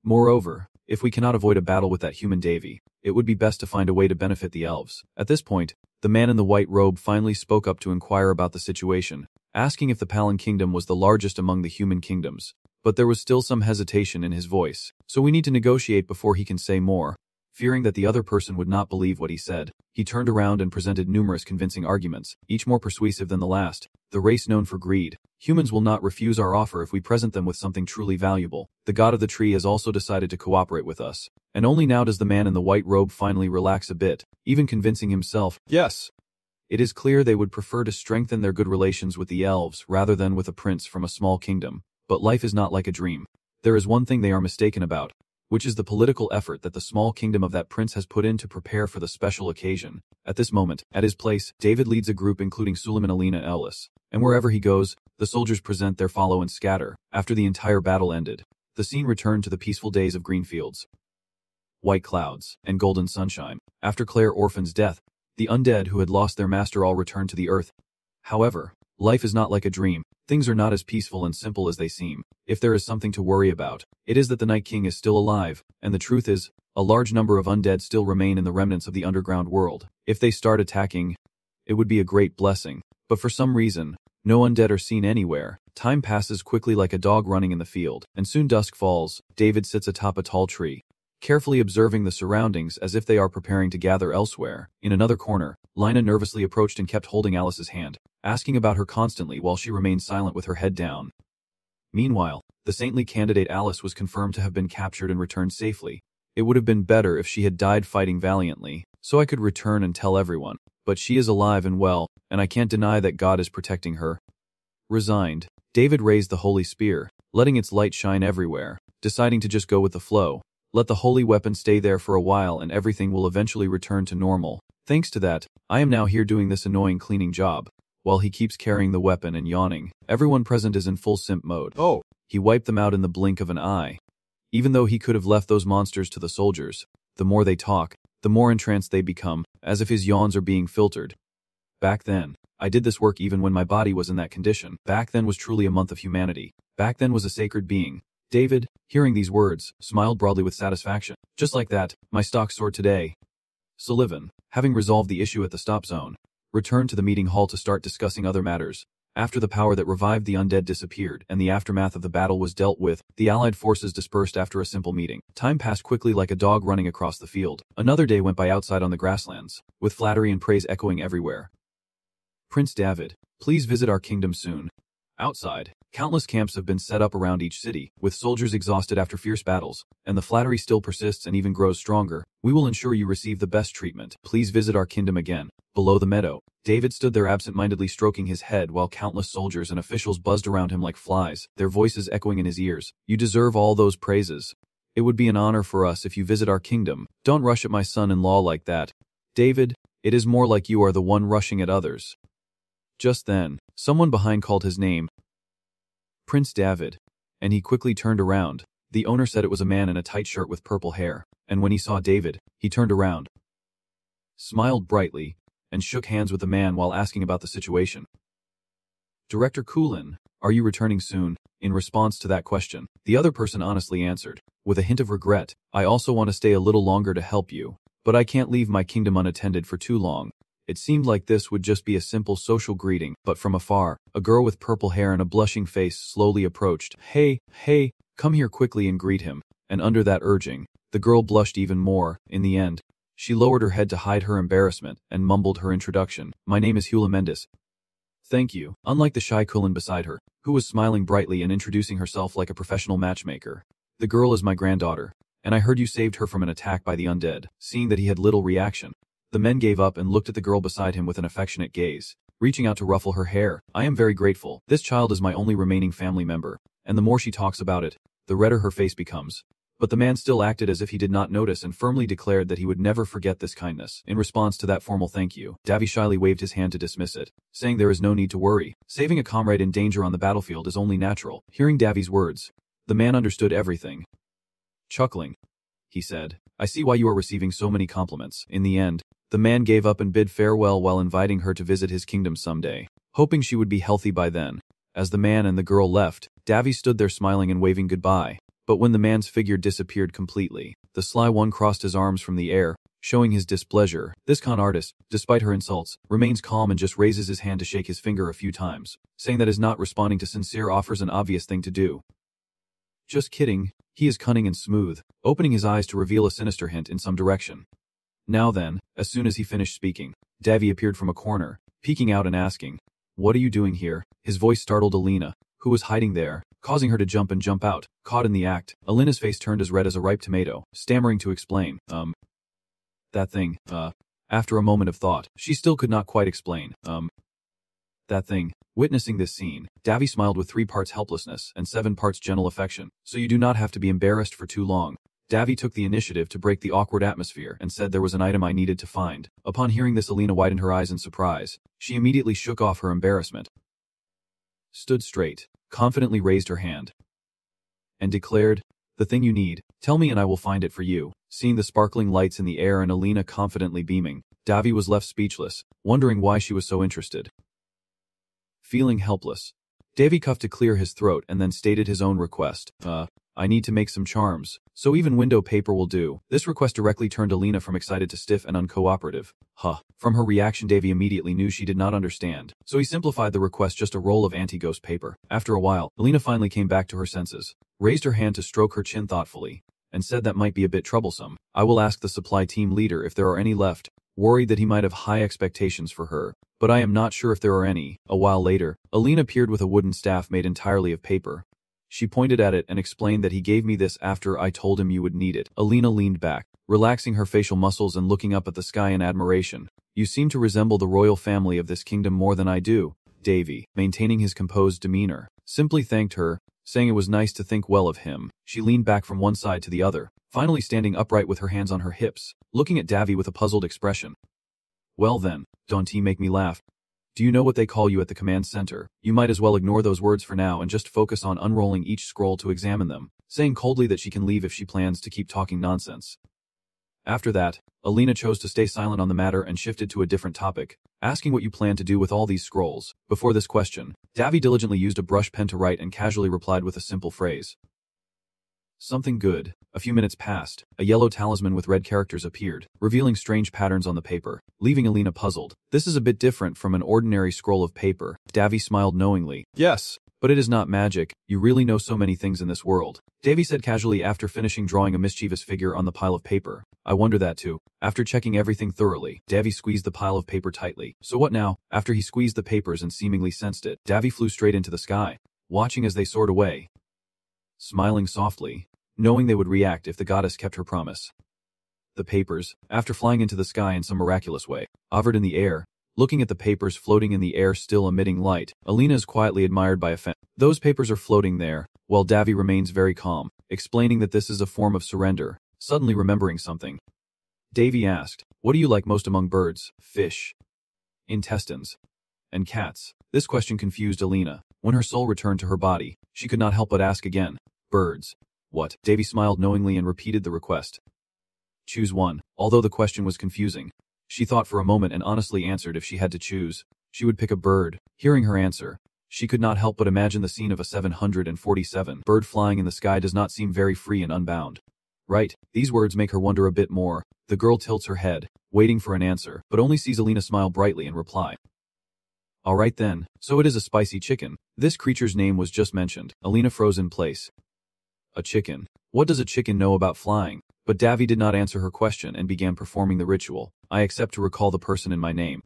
Moreover, if we cannot avoid a battle with that human Davy, it would be best to find a way to benefit the elves. At this point, the man in the white robe finally spoke up to inquire about the situation, asking if the Palin kingdom was the largest among the human kingdoms. But there was still some hesitation in his voice, so we need to negotiate before he can say more. Fearing that the other person would not believe what he said, he turned around and presented numerous convincing arguments, each more persuasive than the last. The race known for greed. Humans will not refuse our offer if we present them with something truly valuable. The god of the tree has also decided to cooperate with us. And only now does the man in the white robe finally relax a bit, even convincing himself, yes. It is clear they would prefer to strengthen their good relations with the elves rather than with a prince from a small kingdom. But life is not like a dream. There is one thing they are mistaken about, which is the political effort that the small kingdom of that prince has put in to prepare for the special occasion. At this moment, at his place, David leads a group including Suleiman Alina Ellis, and wherever he goes, the soldiers present their follow and scatter. After the entire battle ended, the scene returned to the peaceful days of green fields, white clouds, and golden sunshine. After Claire Orphan's death, the undead who had lost their master all returned to the earth. However, life is not like a dream. Things are not as peaceful and simple as they seem. If there is something to worry about, it is that the Night King is still alive, and the truth is, a large number of undead still remain in the remnants of the underground world. If they start attacking, it would be a great blessing. But for some reason, no undead are seen anywhere. Time passes quickly like a dog running in the field, and soon dusk falls. David sits atop a tall tree, carefully observing the surroundings as if they are preparing to gather elsewhere. In another corner, Lina nervously approached and kept holding Alice's hand, asking about her constantly while she remained silent with her head down. Meanwhile, the saintly candidate Alice was confirmed to have been captured and returned safely. It would have been better if she had died fighting valiantly, so I could return and tell everyone. But she is alive and well, and I can't deny that God is protecting her. Resigned, David raised the holy spear, letting its light shine everywhere, deciding to just go with the flow. Let the holy weapon stay there for a while and everything will eventually return to normal. Thanks to that, I am now here doing this annoying cleaning job. While he keeps carrying the weapon and yawning, everyone present is in full simp mode. Oh! He wiped them out in the blink of an eye. Even though he could have left those monsters to the soldiers, the more they talk, the more entranced they become, as if his yawns are being filtered. Back then, I did this work even when my body was in that condition. Back then was truly a month of humanity. Back then was a sacred being. David, hearing these words, smiled broadly with satisfaction. Just like that, my stock soared today. Sullivan, having resolved the issue at the stop zone, returned to the meeting hall to start discussing other matters. After the power that revived the undead disappeared and the aftermath of the battle was dealt with, the allied forces dispersed after a simple meeting. Time passed quickly like a dog running across the field. Another day went by outside on the grasslands, with flattery and praise echoing everywhere. Prince David, please visit our kingdom soon. Outside, countless camps have been set up around each city, with soldiers exhausted after fierce battles, and the flattery still persists and even grows stronger. We will ensure you receive the best treatment. Please visit our kingdom again. Below the meadow, David stood there absent-mindedly stroking his head while countless soldiers and officials buzzed around him like flies, their voices echoing in his ears. You deserve all those praises. It would be an honor for us if you visit our kingdom. Don't rush at my son-in-law like that. David, it is more like you are the one rushing at others. Just then, someone behind called his name, Prince David, and he quickly turned around. The owner said it was a man in a tight shirt with purple hair, and when he saw David, he turned around, smiled brightly, and shook hands with the man while asking about the situation. Director Kulin, are you returning soon? In response to that question, the other person honestly answered, with a hint of regret, I also want to stay a little longer to help you, but I can't leave my kingdom unattended for too long. It seemed like this would just be a simple social greeting, but from afar, a girl with purple hair and a blushing face slowly approached. Hey, come here quickly and greet him. And under that urging, the girl blushed even more. In the end, she lowered her head to hide her embarrassment and mumbled her introduction. My name is Hula Mendes. Thank you. Unlike the shy Kulin beside her, who was smiling brightly and introducing herself like a professional matchmaker. The girl is my granddaughter, and I heard you saved her from an attack by the undead. Seeing that he had little reaction, the men gave up and looked at the girl beside him with an affectionate gaze, reaching out to ruffle her hair. I am very grateful. This child is my only remaining family member, and the more she talks about it, the redder her face becomes. But the man still acted as if he did not notice and firmly declared that he would never forget this kindness. In response to that formal thank you, Davy shyly waved his hand to dismiss it, saying there is no need to worry. Saving a comrade in danger on the battlefield is only natural. Hearing Davy's words, the man understood everything. Chuckling, he said, I see why you are receiving so many compliments. In the end, the man gave up and bid farewell while inviting her to visit his kingdom someday. hoping she would be healthy by then. As the man and the girl left, Davy stood there smiling and waving goodbye. But when the man's figure disappeared completely, the sly one crossed his arms from the air, showing his displeasure. This con artist, despite her insults, remains calm and just raises his hand to shake his finger a few times, saying that is not responding to sincere offers an obvious thing to do. Just kidding, he is cunning and smooth, opening his eyes to reveal a sinister hint in some direction. Now then, as soon as he finished speaking, Davy appeared from a corner, peeking out and asking, "What are you doing here?" His voice startled Alina, who was hiding there, causing her to jump and jump out. Caught in the act, Alina's face turned as red as a ripe tomato, stammering to explain, that thing, After a moment of thought, she still could not quite explain, that thing. Witnessing this scene, Davy smiled with 3 parts helplessness and 7 parts gentle affection. "So you do not have to be embarrassed for too long." Davy took the initiative to break the awkward atmosphere and said there was an item I needed to find. Upon hearing this, Alina widened her eyes in surprise. She immediately shook off her embarrassment, stood straight, confidently raised her hand, and declared, "The thing you need, tell me and I will find it for you." Seeing the sparkling lights in the air and Alina confidently beaming, Davy was left speechless, wondering why she was so interested. Feeling helpless, Davy coughed to clear his throat and then stated his own request. I need to make some charms, so even window paper will do." This request directly turned Alina from excited to stiff and uncooperative. From her reaction, Davy immediately knew she did not understand, so he simplified the request, just a roll of anti-ghost paper. After a while, Alina finally came back to her senses, raised her hand to stroke her chin thoughtfully, and said that might be a bit troublesome. "I will ask the supply team leader if there are any left," worried that he might have high expectations for her, "but I am not sure if there are any." A while later, Alina appeared with a wooden staff made entirely of paper. She pointed at it and explained that he gave me this after I told him you would need it. Alina leaned back, relaxing her facial muscles and looking up at the sky in admiration. "You seem to resemble the royal family of this kingdom more than I do." Davy, maintaining his composed demeanor, simply thanked her, saying it was nice to think well of him. She leaned back from one side to the other, finally standing upright with her hands on her hips, looking at Davy with a puzzled expression. "Well then, don't he make me laugh? Do you know what they call you at the command center? You might as well ignore those words for now and just focus on unrolling each scroll to examine them," saying coldly that she can leave if she plans to keep talking nonsense. After that, Alina chose to stay silent on the matter and shifted to a different topic, asking what you plan to do with all these scrolls. Before this question, Davy diligently used a brush pen to write and casually replied with a simple phrase. "Something good." A few minutes passed. A yellow talisman with red characters appeared, revealing strange patterns on the paper, leaving Alina puzzled. "This is a bit different from an ordinary scroll of paper." Davy smiled knowingly. "Yes, but it is not magic. You really know so many things in this world," Davy said casually after finishing drawing a mischievous figure on the pile of paper. "I wonder that too." After checking everything thoroughly, Davy squeezed the pile of paper tightly. "So what now?" After he squeezed the papers and seemingly sensed it, Davy flew straight into the sky, watching as they soared away, smiling softly, knowing they would react if the goddess kept her promise. The papers, after flying into the sky in some miraculous way, hovered in the air. Looking at the papers floating in the air still emitting light, Alina is quietly admired by a fan. Those papers are floating there, while Davy remains very calm, explaining that this is a form of surrender. Suddenly remembering something, Davy asked, "What do you like most among birds, fish, intestines, and cats?" This question confused Alina. When her soul returned to her body, she could not help but ask again, "Birds. What?" Davy smiled knowingly and repeated the request. "Choose one." Although the question was confusing, she thought for a moment and honestly answered if she had to choose, she would pick a bird. Hearing her answer, she could not help but imagine the scene of a 747 bird flying in the sky does not seem very free and unbound. Right, these words make her wonder a bit more. The girl tilts her head, waiting for an answer, but only sees Alina smile brightly and reply, "All right then, so it is a spicy chicken." This creature's name was just mentioned. Alina froze in place. A chicken. What does a chicken know about flying? But Davy did not answer her question and began performing the ritual. "I accept to recall the person in my name.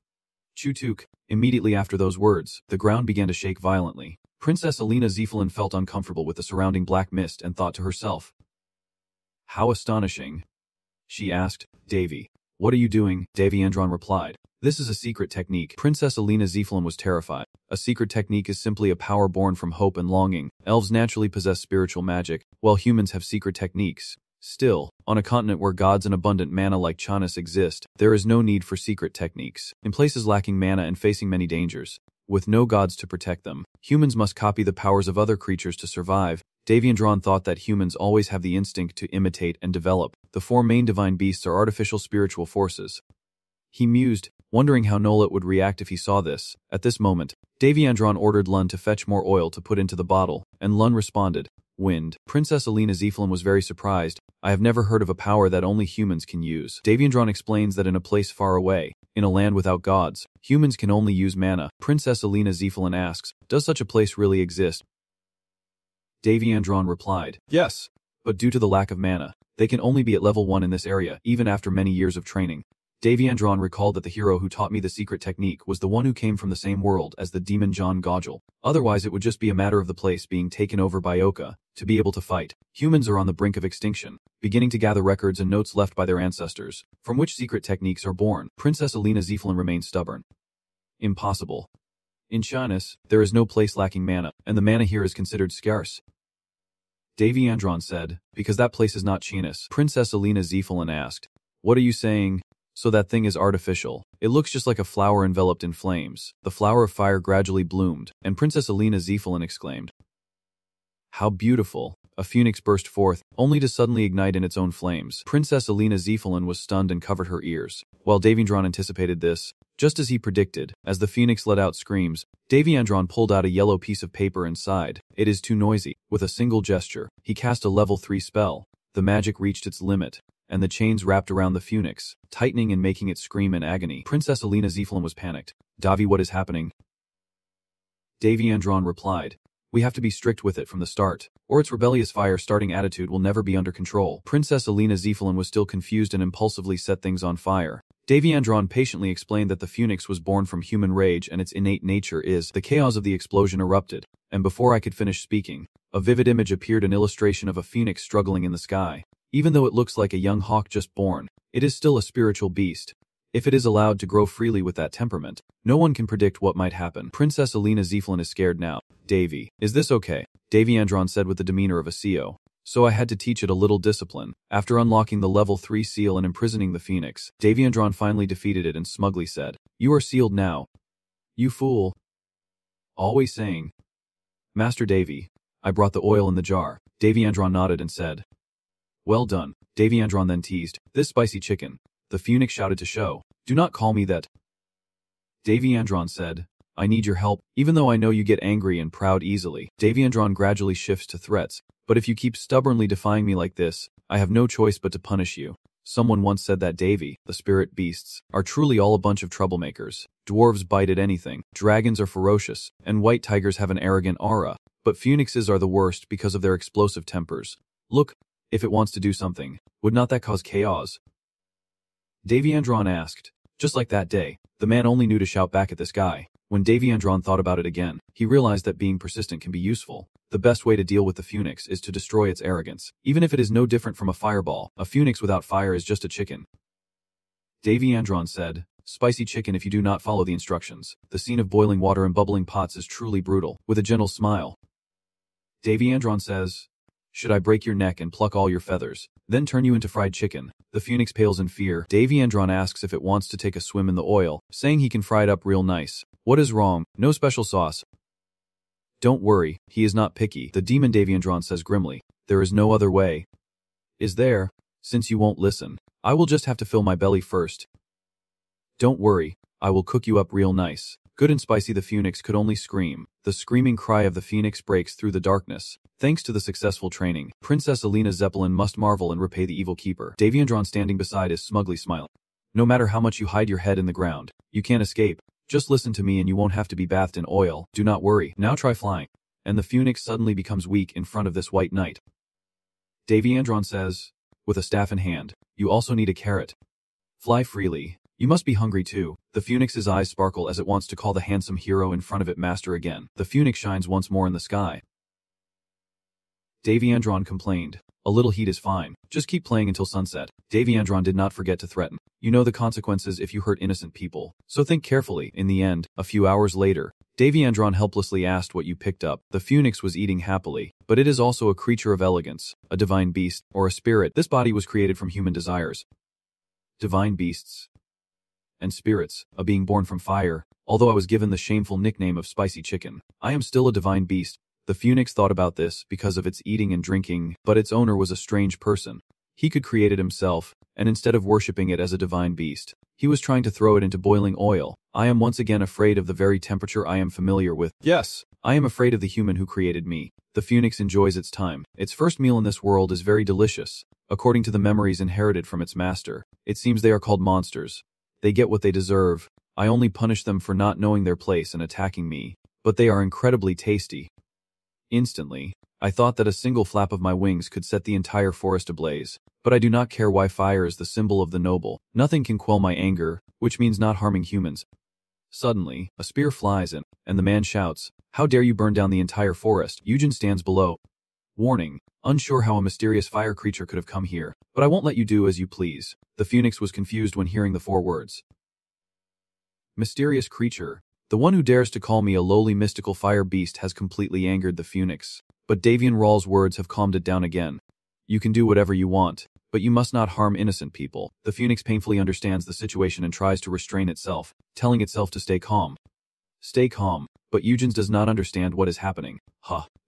Chutuk." Immediately after those words, the ground began to shake violently. Princess Alina Zephyrin felt uncomfortable with the surrounding black mist and thought to herself, "How astonishing." She asked, "Davy, what are you doing?" Davy Andron replied, "This is a secret technique." Princess Alina Zephyrin was terrified. A secret technique is simply a power born from hope and longing. Elves naturally possess spiritual magic, while humans have secret techniques. Still, on a continent where gods and abundant mana like Chanas exist, there is no need for secret techniques. In places lacking mana and facing many dangers, with no gods to protect them, humans must copy the powers of other creatures to survive. Davy Andron thought that humans always have the instinct to imitate and develop. The 4 main divine beasts are artificial spiritual forces. He mused, wondering how Nolet would react if he saw this. At this moment, Daviandron ordered Lun to fetch more oil to put into the bottle, and Lun responded, "Wind." Princess Alina Zephyllin was very surprised. "I have never heard of a power that only humans can use." Daviandron explains that in a place far away, in a land without gods, humans can only use mana. Princess Alina Zephyllin asks, "Does such a place really exist?" Daviandron replied, "Yes, but due to the lack of mana, they can only be at level 1 in this area, even after many years of training." Daviandron recalled that the hero who taught me the secret technique was the one who came from the same world as the demon John Gogel. Otherwise it would just be a matter of the place being taken over by Oka, to be able to fight. Humans are on the brink of extinction, beginning to gather records and notes left by their ancestors, from which secret techniques are born. Princess Alina Zephyllin remained stubborn. "Impossible. In Shyness, there is no place lacking mana, and the mana here is considered scarce." Daviandron said, "Because that place is not Shyness." Princess Alina Zephyllin asked, "What are you saying?" "So that thing is artificial. It looks just like a flower enveloped in flames." The flower of fire gradually bloomed, and Princess Alina Zephyllin exclaimed, "How beautiful." A phoenix burst forth, only to suddenly ignite in its own flames. Princess Alina Zephyllin was stunned and covered her ears. While Daviandron anticipated this, just as he predicted, as the phoenix let out screams, Daviandron pulled out a yellow piece of paper and sighed. "It is too noisy." With a single gesture, he cast a level 3 spell. The magic reached its limit, and the chains wrapped around the phoenix, tightening and making it scream in agony. Princess Alina Zephyllin was panicked. "Davi, what is happening?" Daviandron replied, "We have to be strict with it from the start, or its rebellious fire-starting attitude will never be under control." Princess Alina Zephyllin was still confused and impulsively set things on fire. Daviandron patiently explained that the phoenix was born from human rage and its innate nature is. The chaos of the explosion erupted, and before I could finish speaking, a vivid image appeared, an illustration of a phoenix struggling in the sky. Even though it looks like a young hawk just born, it is still a spiritual beast. If it is allowed to grow freely with that temperament, no one can predict what might happen. Princess Alina Zephyllin is scared now. "Davy, is this okay?" Daviandron said with the demeanor of a CEO. "So I had to teach it a little discipline." After unlocking the level 3 seal and imprisoning the phoenix, Daviandron finally defeated it and smugly said, "You are sealed now." "You fool." Always saying. "Master Davy, I brought the oil in the jar." Daviandron nodded and said, "Well done." Daviandron then teased, "This spicy chicken." The phoenix shouted to show, "Do not call me that." Daviandron said, "I need your help, even though I know you get angry and proud easily." Daviandron gradually shifts to threats, "But if you keep stubbornly defying me like this, I have no choice but to punish you." Someone once said that Davy, the spirit beasts, are truly all a bunch of troublemakers. Dwarves bite at anything, dragons are ferocious, and white tigers have an arrogant aura, but phoenixes are the worst because of their explosive tempers. Look, if it wants to do something, would not that cause chaos? Daviandron asked. Just like that day, the man only knew to shout back at this guy. When Daviandron thought about it again, he realized that being persistent can be useful. The best way to deal with the phoenix is to destroy its arrogance. Even if it is no different from a fireball, a phoenix without fire is just a chicken. Daviandron said, "Spicy chicken if you do not follow the instructions." The scene of boiling water and bubbling pots is truly brutal. With a gentle smile, Daviandron says, "Should I break your neck and pluck all your feathers, then turn you into fried chicken?" The phoenix pales in fear. Daviandron asks if it wants to take a swim in the oil, saying he can fry it up real nice. "What is wrong? No special sauce." "Don't worry, he is not picky." The demon Daviandron says grimly, "There is no other way." "Is there? Since you won't listen, I will just have to fill my belly first." "Don't worry, I will cook you up real nice." Good and spicy, the phoenix could only scream. The screaming cry of the phoenix breaks through the darkness. Thanks to the successful training, Princess Alina Zeppelin must marvel and repay the evil keeper. Daviandron standing beside is smugly smiling. "No matter how much you hide your head in the ground, you can't escape. Just listen to me and you won't have to be bathed in oil. Do not worry, now try flying." And the phoenix suddenly becomes weak in front of this white knight. Daviandron says, with a staff in hand, "You also need a carrot. Fly freely. You must be hungry too." The phoenix's eyes sparkle as it wants to call the handsome hero in front of it master again. The phoenix shines once more in the sky. Daviandron complained, "A little heat is fine. Just keep playing until sunset." Daviandron did not forget to threaten. "You know the consequences if you hurt innocent people, so think carefully." In the end, a few hours later, Daviandron helplessly asked what you picked up. The phoenix was eating happily, but it is also a creature of elegance, a divine beast, or a spirit. This body was created from human desires. Divine beasts and spirits, a being born from fire. Although I was given the shameful nickname of spicy chicken, I am still a divine beast. The phoenix thought about this because of its eating and drinking, but its owner was a strange person. He could create it himself, and instead of worshipping it as a divine beast, He was trying to throw it into boiling oil. I am once again afraid of the very temperature I am familiar with. Yes, I am afraid of the human who created me. The phoenix enjoys its time. Its first meal in this world is very delicious. According to the memories inherited from its master, it seems they are called monsters. They get what they deserve. I only punish them for not knowing their place and attacking me. But they are incredibly tasty. Instantly, I thought that a single flap of my wings could set the entire forest ablaze. But I do not care why fire is the symbol of the noble. Nothing can quell my anger, which means not harming humans. Suddenly, a spear flies in, and the man shouts, "How dare you burn down the entire forest?" Eugen stands below. Warning, unsure how a mysterious fire creature could have come here, but I won't let you do as you please. The phoenix was confused when hearing the 4 words. Mysterious creature. The one who dares to call me a lowly mystical fire beast has completely angered the phoenix. But Davian Rawl's words have calmed it down again. You can do whatever you want, but you must not harm innocent people. The phoenix painfully understands the situation and tries to restrain itself, telling itself to stay calm. Stay calm, but Eugens does not understand what is happening.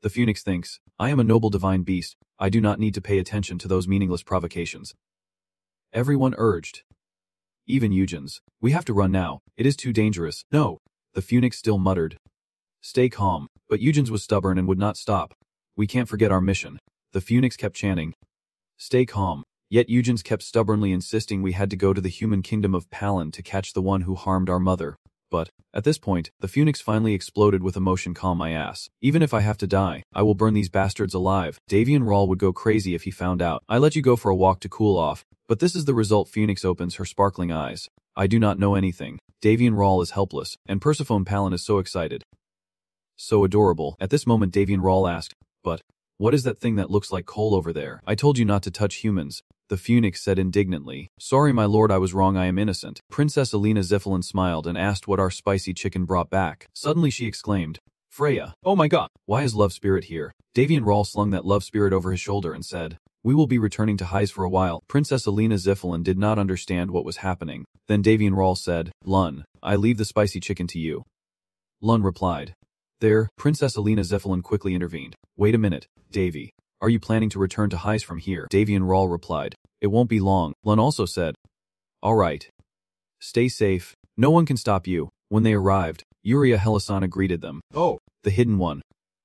The phoenix thinks, I am a noble divine beast. I do not need to pay attention to those meaningless provocations. Everyone urged. Even Eugens. We have to run now. It is too dangerous. No. The phoenix still muttered. Stay calm, but Eugens was stubborn and would not stop. We can't forget our mission. The phoenix kept chanting. Stay calm, yet Eugens kept stubbornly insisting we had to go to the human kingdom of Palin to catch the one who harmed our mother. But, at this point, the phoenix finally exploded with emotion. Calm my ass. Even if I have to die, I will burn these bastards alive. Davian Rawl would go crazy if he found out. I let you go for a walk to cool off, but this is the result. Phoenix opens her sparkling eyes. I do not know anything. Davian Rawl is helpless, and Persephone Palin is so excited. So adorable. At this moment Davian Rawl asked, but, what is that thing that looks like coal over there? I told you not to touch humans. The phoenix said indignantly. Sorry my lord, I was wrong, I am innocent. Princess Alina Ziffelin smiled and asked what our spicy chicken brought back. Suddenly she exclaimed, Freya, oh my god, why is Love Spirit here? Davian Rawl slung that Love Spirit over his shoulder and said, we will be returning to Highs for a while. Princess Alina Ziffelin did not understand what was happening. Then Davian Rawl said, Lun, I leave the spicy chicken to you. Lun replied. There, Princess Alina Ziffelin quickly intervened. Wait a minute, Davy. Are you planning to return to Highs from here? Davian Rawl replied. It won't be long. Lun also said. All right. Stay safe. No one can stop you. When they arrived, Yuria Helisana greeted them. Oh, the hidden one.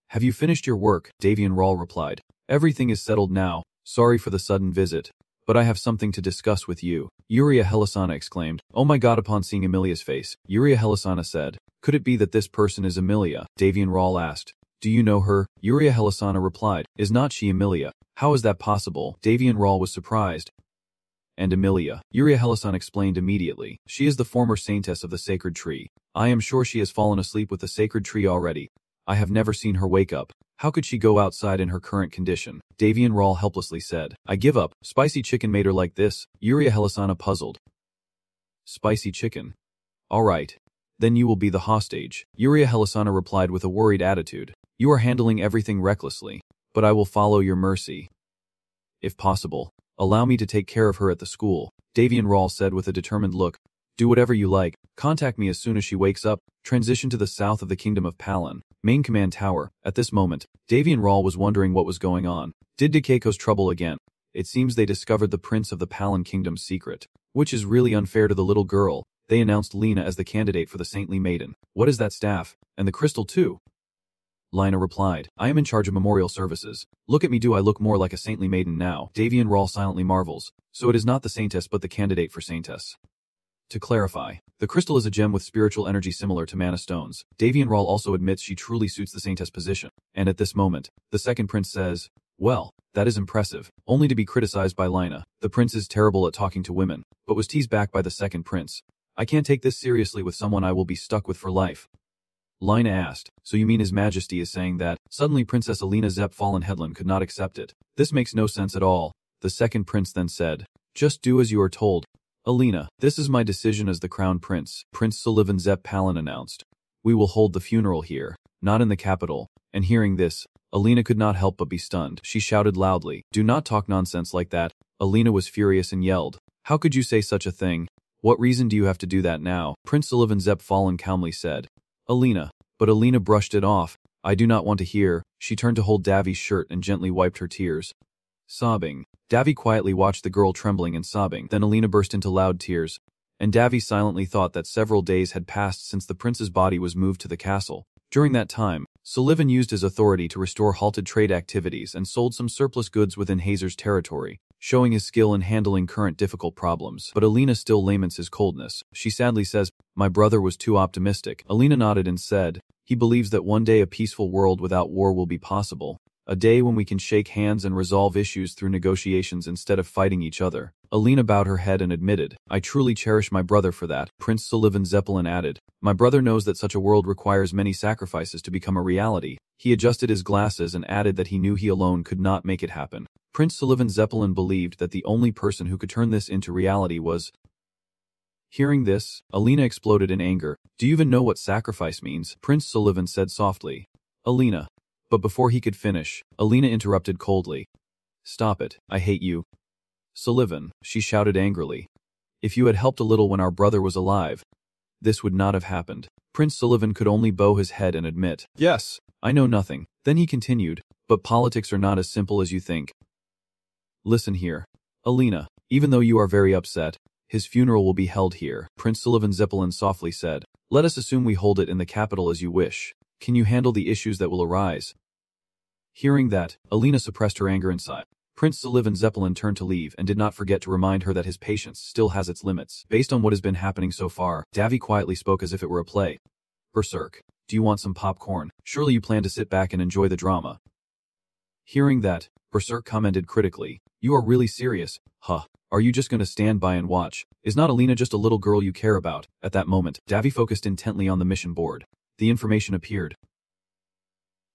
Have you finished your work? Davian Rawl replied. Everything is settled now. Sorry for the sudden visit, but I have something to discuss with you. Yuria Helisana exclaimed. Oh my god! Upon seeing Amelia's face, Yuria Helisana said, could it be that this person is Amelia? Davian Rawl asked. Do you know her? Yuria Helisana replied. Is not she Amelia? How is that possible? Davian Rawl was surprised. And Amelia, Yuria Helisana explained immediately. She is the former saintess of the sacred tree. I am sure she has fallen asleep with the sacred tree already. I have never seen her wake up. How could she go outside in her current condition? Davian Rawl helplessly said. I give up. Spicy chicken made her like this. Yuria Helisana puzzled. Spicy chicken. All right. Then you will be the hostage. Yuria Helisana replied with a worried attitude. You are handling everything recklessly, but I will follow your mercy. If possible, allow me to take care of her at the school. Davian Rawl said with a determined look. Do whatever you like. Contact me as soon as she wakes up. Transition to the south of the Kingdom of Palin. Main Command Tower. At this moment, Davian Rawl was wondering what was going on. Did Keiko's trouble again? It seems they discovered the Prince of the Palin Kingdom's secret, which is really unfair to the little girl. They announced Lena as the candidate for the Saintly Maiden. What is that staff? And the crystal too? Lina replied. I am in charge of memorial services. Look at me, do I look more like a saintly maiden now? Davian Rawl silently marvels. So it is not the saintess but the candidate for saintess. To clarify, the crystal is a gem with spiritual energy similar to mana stones. Davian Rawl also admits she truly suits the saintess position. And at this moment, the second prince says, well, that is impressive, only to be criticized by Lina. The prince is terrible at talking to women, but was teased back by the second prince. I can't take this seriously with someone I will be stuck with for life. Lina asked, so you mean His Majesty is saying that? Suddenly Princess Alina Zepp Fallen Headland could not accept it. This makes no sense at all. The second prince then said, just do as you are told. Alina, this is my decision as the crown prince, Prince Sullivan Zepp Palin announced. We will hold the funeral here, not in the capital. And hearing this, Alina could not help but be stunned. She shouted loudly, do not talk nonsense like that. Alina was furious and yelled, how could you say such a thing? What reason do you have to do that now? Prince Sullivan Zepp Fallen calmly said. Alina. But Alina brushed it off. I do not want to hear. She turned to hold Davi's shirt and gently wiped her tears. Sobbing. Davi quietly watched the girl trembling and sobbing. Then Alina burst into loud tears. and Davy silently thought that several days had passed since the prince's body was moved to the castle. During that time, Sullivan used his authority to restore halted trade activities and sold some surplus goods within Hazer's territory, showing his skill in handling current difficult problems. But Alina still laments his coldness. She sadly says, "My brother was too optimistic." Alina nodded and said, "He believes that one day a peaceful world without war will be possible. A day when we can shake hands and resolve issues through negotiations instead of fighting each other." Alina bowed her head and admitted, "I truly cherish my brother for that." Prince Sullivan Zeppelin added, "My brother knows that such a world requires many sacrifices to become a reality." He adjusted his glasses and added that he knew he alone could not make it happen. Prince Sullivan Zeppelin believed that the only person who could turn this into reality was... Hearing this, Alina exploded in anger. "Do you even know what sacrifice means?" Prince Sullivan said softly. "Alina." But before he could finish, Alina interrupted coldly. "Stop it, I hate you." "Sullivan," she shouted angrily. "If you had helped a little when our brother was alive, this would not have happened." Prince Sullivan could only bow his head and admit, "Yes, I know nothing." Then he continued, "But politics are not as simple as you think. Listen here, Alina, even though you are very upset, his funeral will be held here." Prince Sullivan Zeppelin softly said, "Let us assume we hold it in the capital as you wish. Can you handle the issues that will arise?" Hearing that, Alina suppressed her anger inside. Prince Sullivan Zeppelin turned to leave and did not forget to remind her that his patience still has its limits. Based on what has been happening so far, Davy quietly spoke as if it were a play. "Berserk, do you want some popcorn? Surely you plan to sit back and enjoy the drama." Hearing that, Berserk commented critically, "You are really serious, huh? Are you just going to stand by and watch? Is not Alina just a little girl you care about?" At that moment, Davy focused intently on the mission board. The information appeared.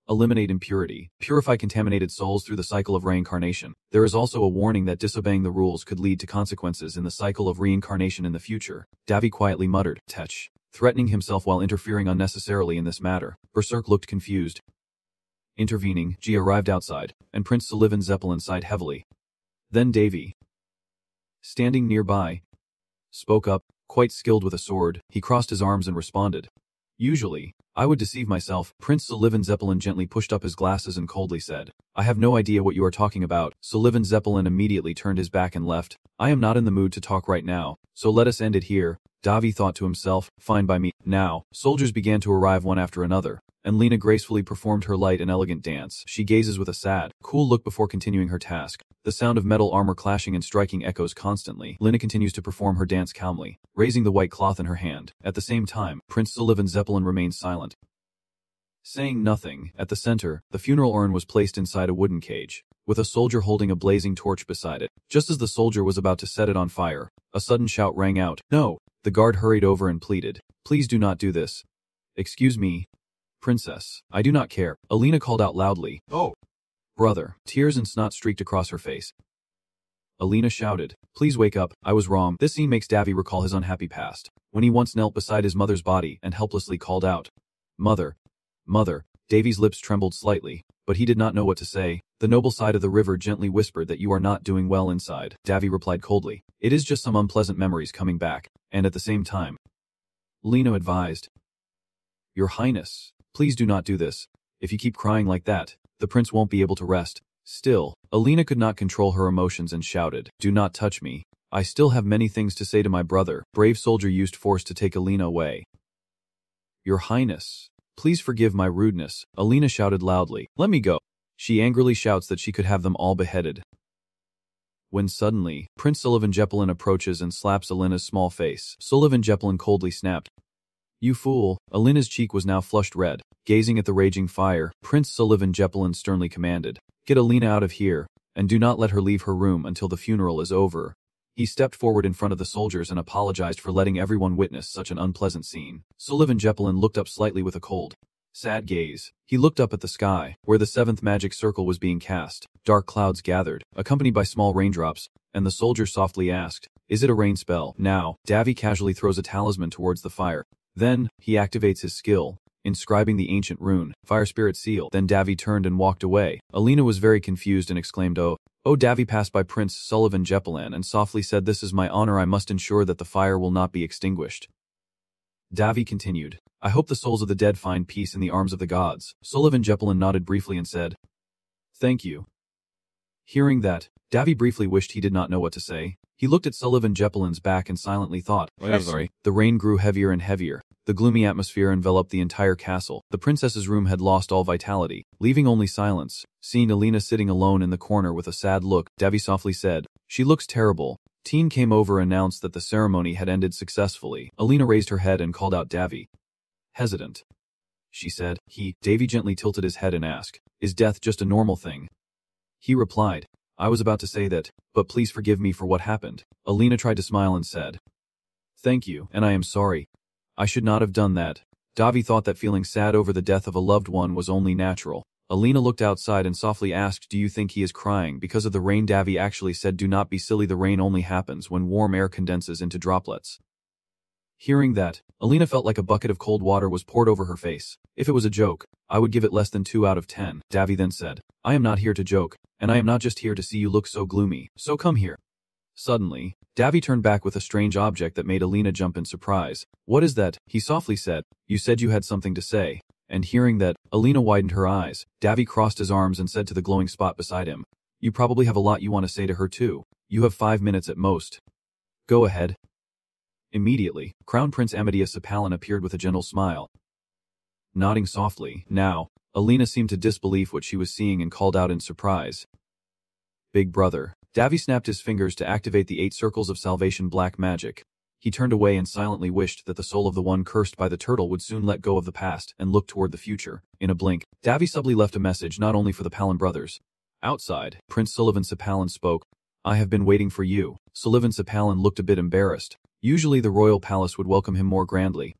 Eliminate impurity. Purify contaminated souls through the cycle of reincarnation. There is also a warning that disobeying the rules could lead to consequences in the cycle of reincarnation in the future. Davy quietly muttered, "Tech," threatening himself while interfering unnecessarily in this matter. Berserk looked confused. Intervening, G arrived outside, and Prince Sullivan Zeppelin sighed heavily. Then Davy, standing nearby, spoke up, quite skilled with a sword. He crossed his arms and responded, "Usually, I would deceive myself." Prince Sullivan Zeppelin gently pushed up his glasses and coldly said, "I have no idea what you are talking about." Sullivan Zeppelin immediately turned his back and left. "I am not in the mood to talk right now, so let us end it here." Davy thought to himself, "Fine by me." Now, soldiers began to arrive one after another, and Lena gracefully performed her light and elegant dance. She gazes with a sad, cool look before continuing her task. The sound of metal armor clashing and striking echoes constantly. Lena continues to perform her dance calmly, raising the white cloth in her hand. At the same time, Prince Sullivan Zeppelin remains silent, saying nothing. At the center, the funeral urn was placed inside a wooden cage, with a soldier holding a blazing torch beside it. Just as the soldier was about to set it on fire, a sudden shout rang out, "No!" The guard hurried over and pleaded, "Please do not do this." "Excuse me, Princess, I do not care," Alina called out loudly. "Oh, brother." Tears and snot streaked across her face. Alina shouted, "Please wake up, I was wrong." This scene makes Davy recall his unhappy past, when he once knelt beside his mother's body and helplessly called out, "Mother, mother." Davy's lips trembled slightly, but he did not know what to say. The noble side of the river gently whispered that you are not doing well inside. Davy replied coldly, "It is just some unpleasant memories coming back," and at the same time, Lena advised, "Your Highness, please do not do this. If you keep crying like that, the prince won't be able to rest." Still, Alina could not control her emotions and shouted, "Do not touch me. I still have many things to say to my brother." Brave soldier used force to take Alina away. "Your Highness, please forgive my rudeness," Alina shouted loudly. "Let me go." She angrily shouts that she could have them all beheaded. When suddenly, Prince Sullivan Zeppelin approaches and slaps Alina's small face. Sullivan Zeppelin coldly snapped, "You fool." Alina's cheek was now flushed red. Gazing at the raging fire, Prince Sullivan Zeppelin sternly commanded, "Get Alina out of here, and do not let her leave her room until the funeral is over." He stepped forward in front of the soldiers and apologized for letting everyone witness such an unpleasant scene. Sullivan Zeppelin looked up slightly with a cold, sad gaze. He looked up at the sky, where the seventh magic circle was being cast. Dark clouds gathered, accompanied by small raindrops, and the soldier softly asked, "Is it a rain spell?" Now, Davy casually throws a talisman towards the fire. Then, he activates his skill, inscribing the ancient rune, Fire Spirit Seal. Then Davy turned and walked away. Alina was very confused and exclaimed, "Oh." Davy passed by Prince Sullivan Zeppelin and softly said, "This is my honor, I must ensure that the fire will not be extinguished." Davy continued, "I hope the souls of the dead find peace in the arms of the gods." Sullivan Zeppelin nodded briefly and said, "Thank you." Hearing that, Davy briefly wished he did not know what to say. He looked at Sullivan Jeppelin's back and silently thought, sorry. The rain grew heavier and heavier. The gloomy atmosphere enveloped the entire castle. The princess's room had lost all vitality, leaving only silence. Seeing Alina sitting alone in the corner with a sad look, Davy softly said, "She looks terrible." Teen came over and announced that the ceremony had ended successfully. Alina raised her head and called out Davy. Hesitant, she said. Davy gently tilted his head and asked, "Is death just a normal thing?" He replied, "I was about to say that, but please forgive me for what happened." Alina tried to smile and said, "Thank you, and I am sorry. I should not have done that." Davy thought that feeling sad over the death of a loved one was only natural. Alina looked outside and softly asked, "Do you think he is crying because of the rain?" Davy actually said, "Do not be silly, the rain only happens when warm air condenses into droplets." Hearing that, Alina felt like a bucket of cold water was poured over her face. "If it was a joke, I would give it less than 2 out of 10. Davy then said, "I am not here to joke, and I am not just here to see you look so gloomy, so come here." Suddenly, Davy turned back with a strange object that made Alina jump in surprise. "What is that?" he softly said. "You said you had something to say." And hearing that, Alina widened her eyes. Davy crossed his arms and said to the glowing spot beside him, "You probably have a lot you want to say to her too. You have 5 minutes at most. Go ahead." Immediately, Crown Prince Amadeus Sapalin appeared with a gentle smile. Nodding softly, now, Alina seemed to disbelieve what she was seeing and called out in surprise, "Big brother." Davy snapped his fingers to activate the 8 circles of salvation black magic. He turned away and silently wished that the soul of the one cursed by the turtle would soon let go of the past and look toward the future. In a blink, Davy subtly left a message not only for the Palin brothers. Outside, Prince Sullivan Sapalin spoke. "I have been waiting for you." Sullivan Sapalin looked a bit embarrassed. Usually the royal palace would welcome him more grandly.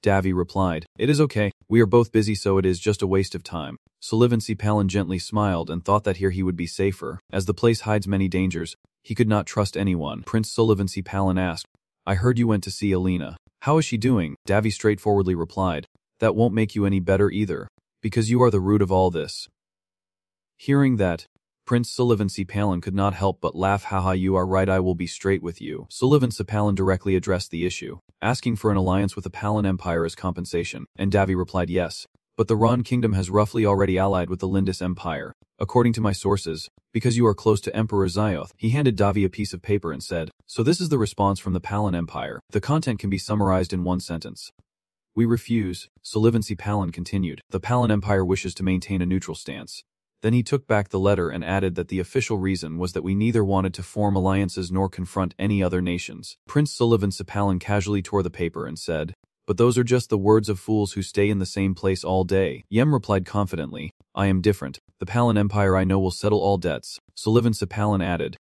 Davy replied, "It is okay. We are both busy, so it is just a waste of time." Sullivan Sapalin gently smiled and thought that here he would be safer. As the place hides many dangers, he could not trust anyone. Prince Sullivan Sapalin asked, "I heard you went to see Alina. How is she doing?" Davy straightforwardly replied, "That won't make you any better either, because you are the root of all this." Hearing that, Prince Sullivan Sapalin could not help but laugh. "Haha, you are right, I will be straight with you." Sullivan Sapalin directly addressed the issue, asking for an alliance with the Palin Empire as compensation, and Davy replied yes. But the Ron Kingdom has roughly already allied with the Lindis Empire. According to my sources, because you are close to Emperor Zioth. He handed Davy a piece of paper and said, "So this is the response from the Palin Empire. The content can be summarized in one sentence. We refuse." Sullivan Sapalin continued, "The Palin Empire wishes to maintain a neutral stance." Then he took back the letter and added that the official reason was that we neither wanted to form alliances nor confront any other nations. Prince Sullivan Sapalin casually tore the paper and said, "But those are just the words of fools who stay in the same place all day." Yem replied confidently, "I am different. The Palin Empire I know will settle all debts." Sullivan Sapalin added,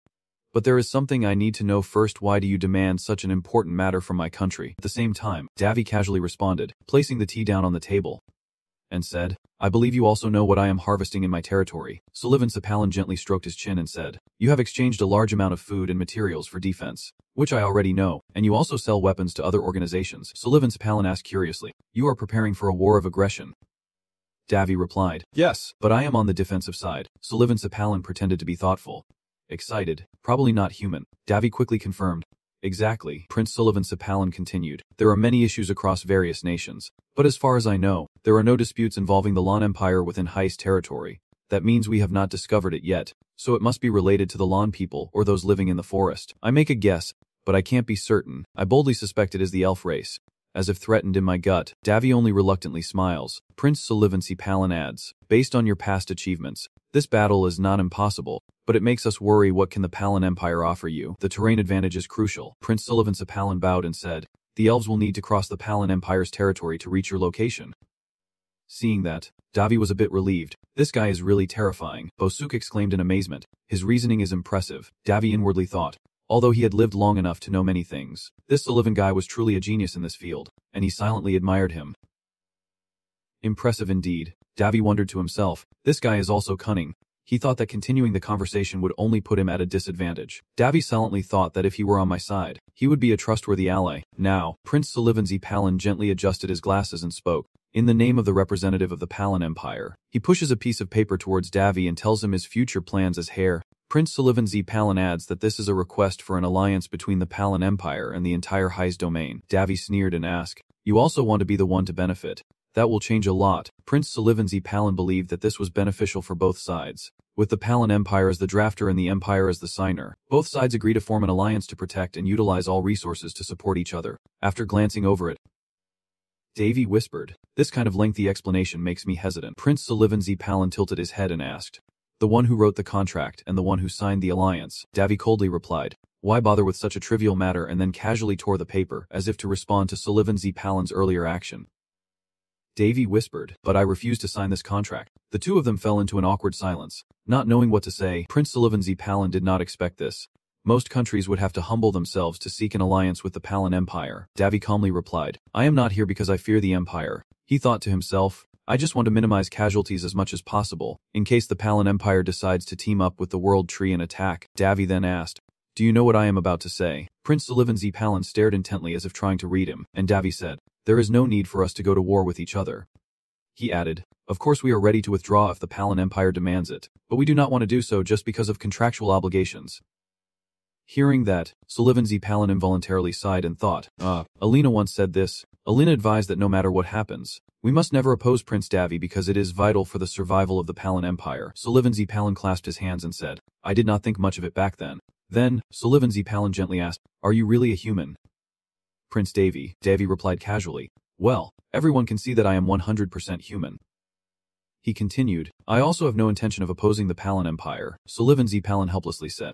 "But there is something I need to know first. Why do you demand such an important matter from my country?" At the same time, Davy casually responded, placing the tea down on the table, and said, "I believe you also know what I am harvesting in my territory." Sullivan Sapalin gently stroked his chin and said, "You have exchanged a large amount of food and materials for defense, which I already know, and you also sell weapons to other organizations." Sullivan Sapalin asked curiously, "You are preparing for a war of aggression?" Davy replied, "Yes, but I am on the defensive side." Sullivan Sapalin pretended to be thoughtful. Excited, probably not human. Davy quickly confirmed, "Exactly." Prince Sullivan Sapalin continued, "There are many issues across various nations, but as far as I know, there are no disputes involving the Lon Empire within Heist territory. That means we have not discovered it yet, so it must be related to the Lon people or those living in the forest. I make a guess, but I can't be certain. I boldly suspect it is the elf race." As if threatened in my gut, Davy only reluctantly smiles. Prince Sullivan Sapalin adds, "Based on your past achievements, this battle is not impossible, but it makes us worry. What can the Palin Empire offer you? The terrain advantage is crucial." Prince Sullivan Sapalin bowed and said, "The elves will need to cross the Palin Empire's territory to reach your location." Seeing that, Davy was a bit relieved. "This guy is really terrifying," Bosuk exclaimed in amazement. "His reasoning is impressive." Davy inwardly thought, although he had lived long enough to know many things, this Sullivan guy was truly a genius in this field, and he silently admired him. Impressive indeed. Davy wondered to himself, this guy is also cunning. He thought that continuing the conversation would only put him at a disadvantage. Davy silently thought that if he were on my side, he would be a trustworthy ally. Now, Prince Sullivan Sapalin gently adjusted his glasses and spoke. In the name of the representative of the Palin Empire, he pushes a piece of paper towards Davy and tells him his future plans as heir. Prince Sullivan Sapalin adds that this is a request for an alliance between the Palin Empire and the entire Heist domain. Davy sneered and asked, "You also want to be the one to benefit? That will change a lot. Prince Sullivan Palin believed that this was beneficial for both sides. With the Palin Empire as the drafter and the Empire as the signer, both sides agree to form an alliance to protect and utilize all resources to support each other. After glancing over it, Davy whispered, "This kind of lengthy explanation makes me hesitant." Prince Sullivan Palin tilted his head and asked, "The one who wrote the contract and the one who signed the alliance?" Davy coldly replied, "Why bother with such a trivial matter?" and then casually tore the paper, as if to respond to Sullivan Palin's earlier action. Davy whispered, "But I refuse to sign this contract." The two of them fell into an awkward silence. Not knowing what to say, Prince Sullivan Palin did not expect this. Most countries would have to humble themselves to seek an alliance with the Palin Empire. Davy calmly replied, "I am not here because I fear the Empire." He thought to himself, "I just want to minimize casualties as much as possible, in case the Palin Empire decides to team up with the World Tree and attack." Davy then asked, "Do you know what I am about to say?" Prince Sullivan Palin stared intently as if trying to read him, and Davy said, "There is no need for us to go to war with each other." He added, "Of course we are ready to withdraw if the Palin Empire demands it, but we do not want to do so just because of contractual obligations." Hearing that, Sullivan Palin involuntarily sighed and thought, Alina once said this. Alina advised that no matter what happens, we must never oppose Prince Davy because it is vital for the survival of the Palin Empire. Sullivan Palin clasped his hands and said, "I did not think much of it back then." Then, Sullivan Palin gently asked, "Are you really a human?" "Prince Davy," Davy replied casually. "Well, everyone can see that I am 100% human." He continued, "I also have no intention of opposing the Palin Empire." Sullivan Palin helplessly said,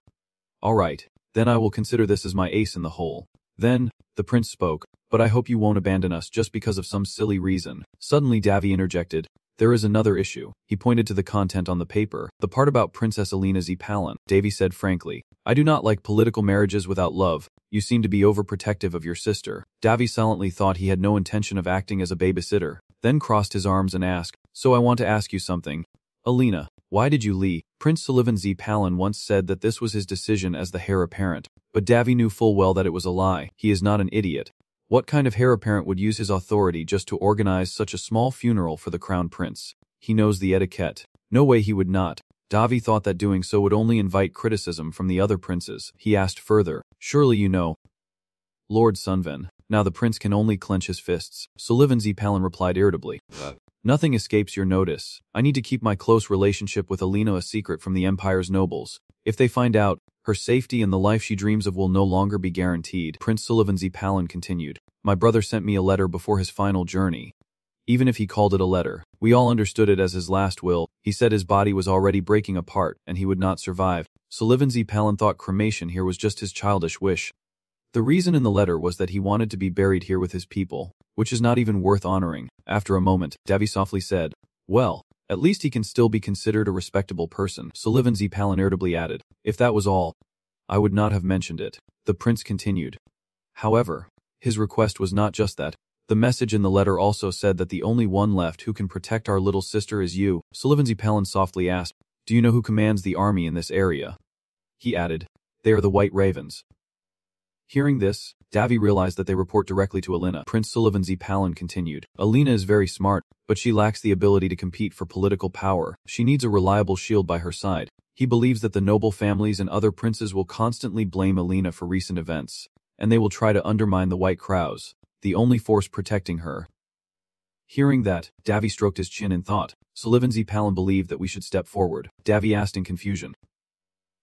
"All right. Then I will consider this as my ace in the hole." Then, the prince spoke, "But I hope you won't abandon us just because of some silly reason." Suddenly Davy interjected, "There is another issue." He pointed to the content on the paper, the part about Princess Alina Palin. Davy said frankly, "I do not like political marriages without love. You seem to be overprotective of your sister." Davy silently thought he had no intention of acting as a babysitter, then crossed his arms and asked, "So I want to ask you something. Alina, why did you leave?" Prince Sullivan Palin once said that this was his decision as the heir apparent, but Davy knew full well that it was a lie. He is not an idiot. What kind of heir apparent would use his authority just to organize such a small funeral for the crown prince? He knows the etiquette. No way he would not. Davy thought that doing so would only invite criticism from the other princes. He asked further, "Surely you know Lord Sunvan?" Now the prince can only clench his fists. Sullivan Palin replied irritably, "Nothing escapes your notice. I need to keep my close relationship with Alina a secret from the Empire's nobles. If they find out, her safety and the life she dreams of will no longer be guaranteed." Prince Sullivan Palin continued, "My brother sent me a letter before his final journey. Even if he called it a letter, we all understood it as his last will. He said his body was already breaking apart and he would not survive." Sullivan Palin thought cremation here was just his childish wish. The reason in the letter was that he wanted to be buried here with his people, which is not even worth honoring. After a moment, Davy softly said, "Well, at least he can still be considered a respectable person." Sullivan Palin irritably added, "If that was all, I would not have mentioned it." The prince continued. However, his request was not just that. The message in the letter also said that the only one left who can protect our little sister is you. Sullivan Palin softly asked, "Do you know who commands the army in this area?" He added, "They are the White Ravens." Hearing this, Davy realized that they report directly to Alina. Prince Sullivan Palin continued, "Alina is very smart, but she lacks the ability to compete for political power. She needs a reliable shield by her side." He believes that the noble families and other princes will constantly blame Alina for recent events, and they will try to undermine the White Crows, the only force protecting her. Hearing that, Davy stroked his chin and thought, Sullivan Palin believed that we should step forward. Davy asked in confusion.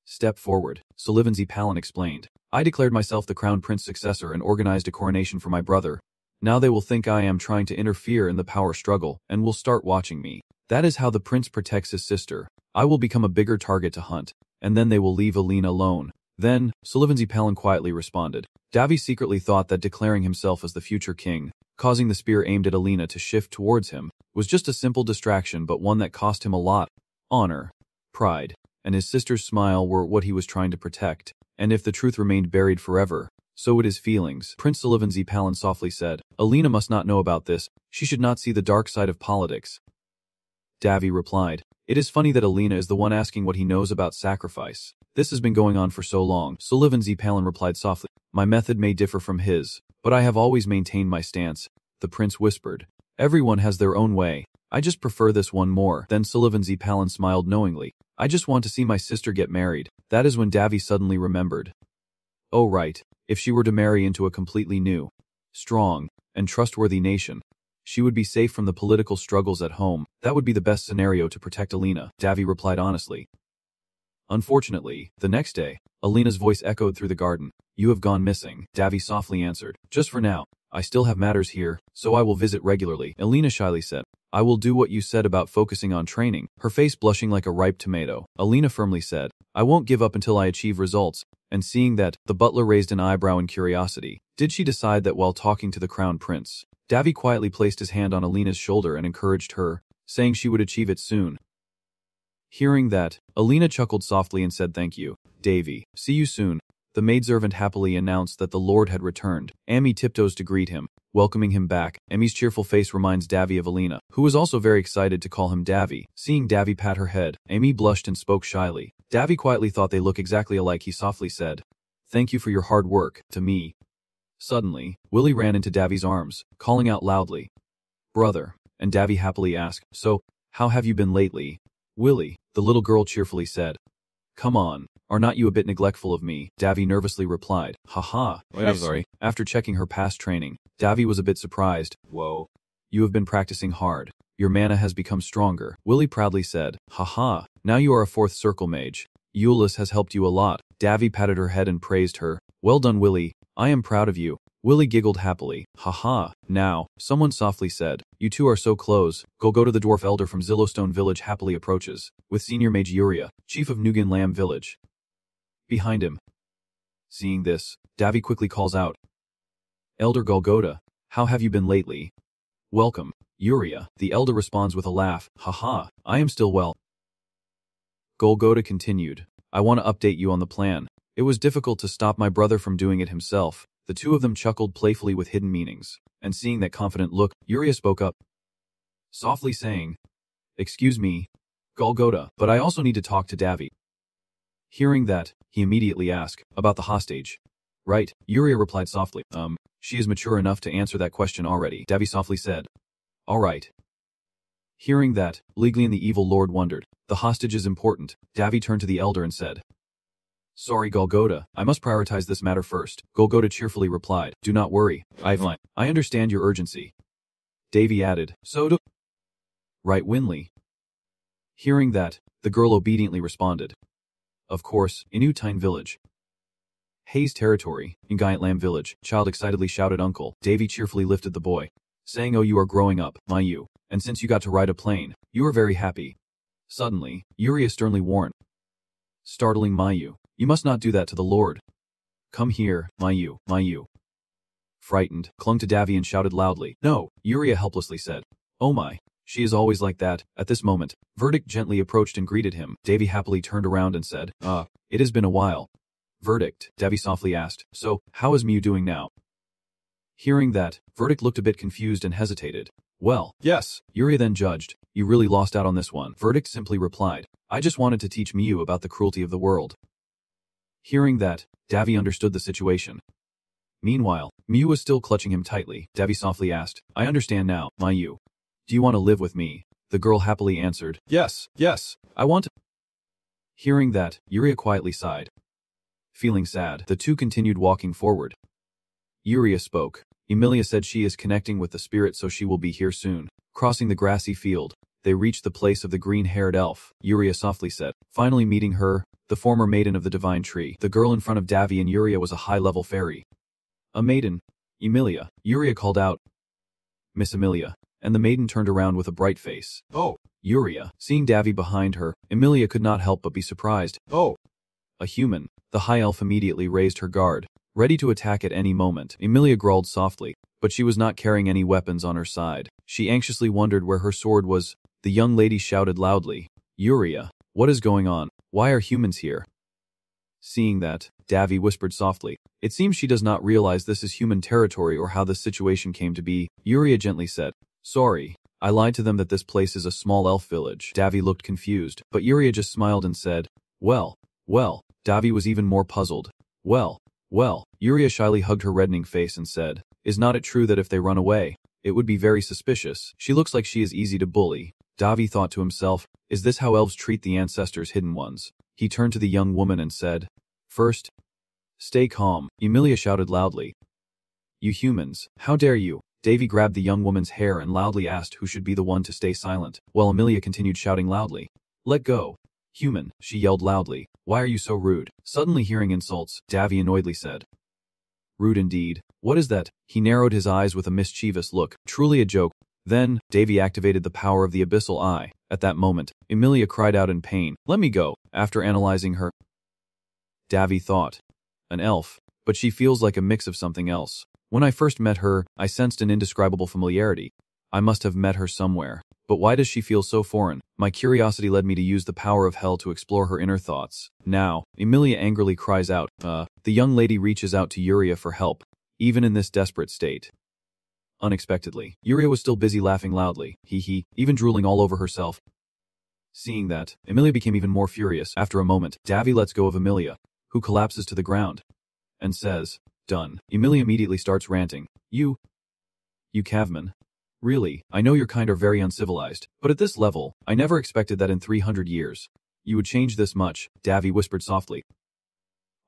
"Step forward," Sullivan Palin explained. "I declared myself the crown prince successor and organized a coronation for my brother. Now they will think I am trying to interfere in the power struggle and will start watching me. That is how the prince protects his sister. I will become a bigger target to hunt, and then they will leave Alina alone." Then, Sullivan Palin quietly responded. Davy secretly thought that declaring himself as the future king, causing the spear aimed at Alina to shift towards him, was just a simple distraction but one that cost him a lot. Honor, pride, and his sister's smile were what he was trying to protect, and if the truth remained buried forever, so would his feelings. Prince Sullivan Palin softly said, "Alina must not know about this. She should not see the dark side of politics." Davy replied, "It is funny that Alina is the one asking what he knows about sacrifice. This has been going on for so long." Sullivan Palin replied softly, "My method may differ from his, but I have always maintained my stance." The prince whispered, "Everyone has their own way. I just prefer this one more." Then Sullivan Palin smiled knowingly. "I just want to see my sister get married." That is when Davy suddenly remembered. Oh right, if she were to marry into a completely new, strong, and trustworthy nation, She would be safe from the political struggles at home. That would be the best scenario to protect Alina, Davy replied honestly. Unfortunately, the next day, Alina's voice echoed through the garden. You have gone missing, Davy softly answered. Just for now. I still have matters here, so I will visit regularly, Alina shyly said. I will do what you said about focusing on training, her face blushing like a ripe tomato. Alina firmly said, I won't give up until I achieve results, and seeing that, the butler raised an eyebrow in curiosity. Did she decide that while talking to the crown prince? Davy quietly placed his hand on Alina's shoulder and encouraged her, saying she would achieve it soon. Hearing that, Alina chuckled softly and said thank you, Davy. See you soon. The maidservant happily announced that the lord had returned. Amy tiptoes to greet him, welcoming him back. Amy's cheerful face reminds Davy of Alina, who was also very excited to call him Davy. Seeing Davy pat her head, Amy blushed and spoke shyly. Davy quietly thought they look exactly alike. He softly said, Thank you for your hard work, to me. Suddenly, Willie ran into Davy's arms, calling out loudly, Brother, and Davy happily asked, So, how have you been lately? Willie, the little girl cheerfully said. Come on, are not you a bit neglectful of me? Davy nervously replied. Haha, I'm sorry. After checking her past training, Davy was a bit surprised. Whoa. You have been practicing hard. Your mana has become stronger, Willie proudly said. Haha, now you are a 4th circle mage. Euless has helped you a lot. Davy patted her head and praised her. Well done, Willie. I am proud of you. Willie giggled happily. Haha, now, someone softly said, You two are so close. Go to the dwarf elder from Zillowstone village happily approaches, with senior mage Uria, chief of Nugan Lamb village, behind him. Seeing this, Davy quickly calls out, Elder Golgotha, how have you been lately? Welcome, Uria. The elder responds with a laugh. Haha, I am still well. Golgotha continued, I want to update you on the plan. It was difficult to stop my brother from doing it himself. The two of them chuckled playfully with hidden meanings, and seeing that confident look, Uria spoke up, softly saying, Excuse me, Golgotha, but I also need to talk to Davy. Hearing that, he immediately asked, about the hostage. Right, Uria replied softly, she is mature enough to answer that question already, Davy softly said. All right. Hearing that, Liglian the evil lord wondered, the hostage is important. Davy turned to the elder and said, Sorry, Golgotha, I must prioritize this matter first. Golgotha cheerfully replied, Do not worry, I understand your urgency. Davy added, So do. Right, Winley. Hearing that, the girl obediently responded. Of course, in Utine village. Hayes territory, in Giant Lamb village, child excitedly shouted uncle. Davy cheerfully lifted the boy, saying, Oh, you are growing up, my you, and since you got to ride a plane, you are very happy. Suddenly, Uria sternly warned, startling Mayu. You must not do that to the Lord. Come here, Mayu, Mayu. Frightened, clung to Davy and shouted loudly. No, Uria helplessly said. Oh my, she is always like that. At this moment, Verdict gently approached and greeted him. Davy happily turned around and said, it has been a while. Verdict, Davy softly asked, So, how is Mew doing now? Hearing that, Verdict looked a bit confused and hesitated. Well, yes, Uria then judged. You really lost out on this one. Verdict simply replied, I just wanted to teach Mew about the cruelty of the world. Hearing that, Davy understood the situation. Meanwhile, Mew was still clutching him tightly. Davy softly asked, I understand now, Mayu. Do you want to live with me? The girl happily answered, Yes, I want to. Hearing that, Uria quietly sighed. Feeling sad, the two continued walking forward. Uria spoke. Emilia said she is connecting with the spirit, so she will be here soon. Crossing the grassy field, they reached the place of the green-haired elf. Uria softly said, finally meeting her, the former maiden of the divine tree. The girl in front of Davy and Uria was a high-level fairy. A maiden. Emilia. Uria called out, Miss Emilia, and the maiden turned around with a bright face. Oh. Uria. Seeing Davy behind her, Emilia could not help but be surprised. Oh. A human. The high elf immediately raised her guard, ready to attack at any moment. Emilia growled softly, but she was not carrying any weapons on her side. She anxiously wondered where her sword was. The young lady shouted loudly, Uria, what is going on? Why are humans here? Seeing that, Davy whispered softly, It seems she does not realize this is human territory or how this situation came to be. Uria gently said, Sorry, I lied to them that this place is a small elf village. Davy looked confused, but Uria just smiled and said, Well. Davy was even more puzzled. Well. Uria shyly hugged her reddening face and said, Is not it true that if they run away, it would be very suspicious? She looks like she is easy to bully. Davy thought to himself, Is this how elves treat the ancestors' hidden ones? He turned to the young woman and said, First, stay calm. Emilia shouted loudly. You humans, how dare you? Davy grabbed the young woman's hair and loudly asked who should be the one to stay silent, while Emilia continued shouting loudly. Let go. Human, she yelled loudly. Why are you so rude? Suddenly hearing insults, Davy annoyedly said. Rude indeed. What is that? He narrowed his eyes with a mischievous look. Truly a joke. Then, Davy activated the power of the abyssal eye. At that moment, Emilia cried out in pain. Let me go. After analyzing her, Davy thought. An elf. But she feels like a mix of something else. When I first met her, I sensed an indescribable familiarity. I must have met her somewhere. But why does she feel so foreign? My curiosity led me to use the power of hell to explore her inner thoughts. Now, Emilia angrily cries out, The young lady reaches out to Yuria for help, even in this desperate state. Unexpectedly, Yuria was still busy laughing loudly, even drooling all over herself. Seeing that, Emilia became even more furious. After a moment, Davy lets go of Emilia, who collapses to the ground, and says, Done. Emilia immediately starts ranting. You caveman. Really, I know your kind are very uncivilized, but at this level, I never expected that in 300 years. You would change this much, Davy whispered softly.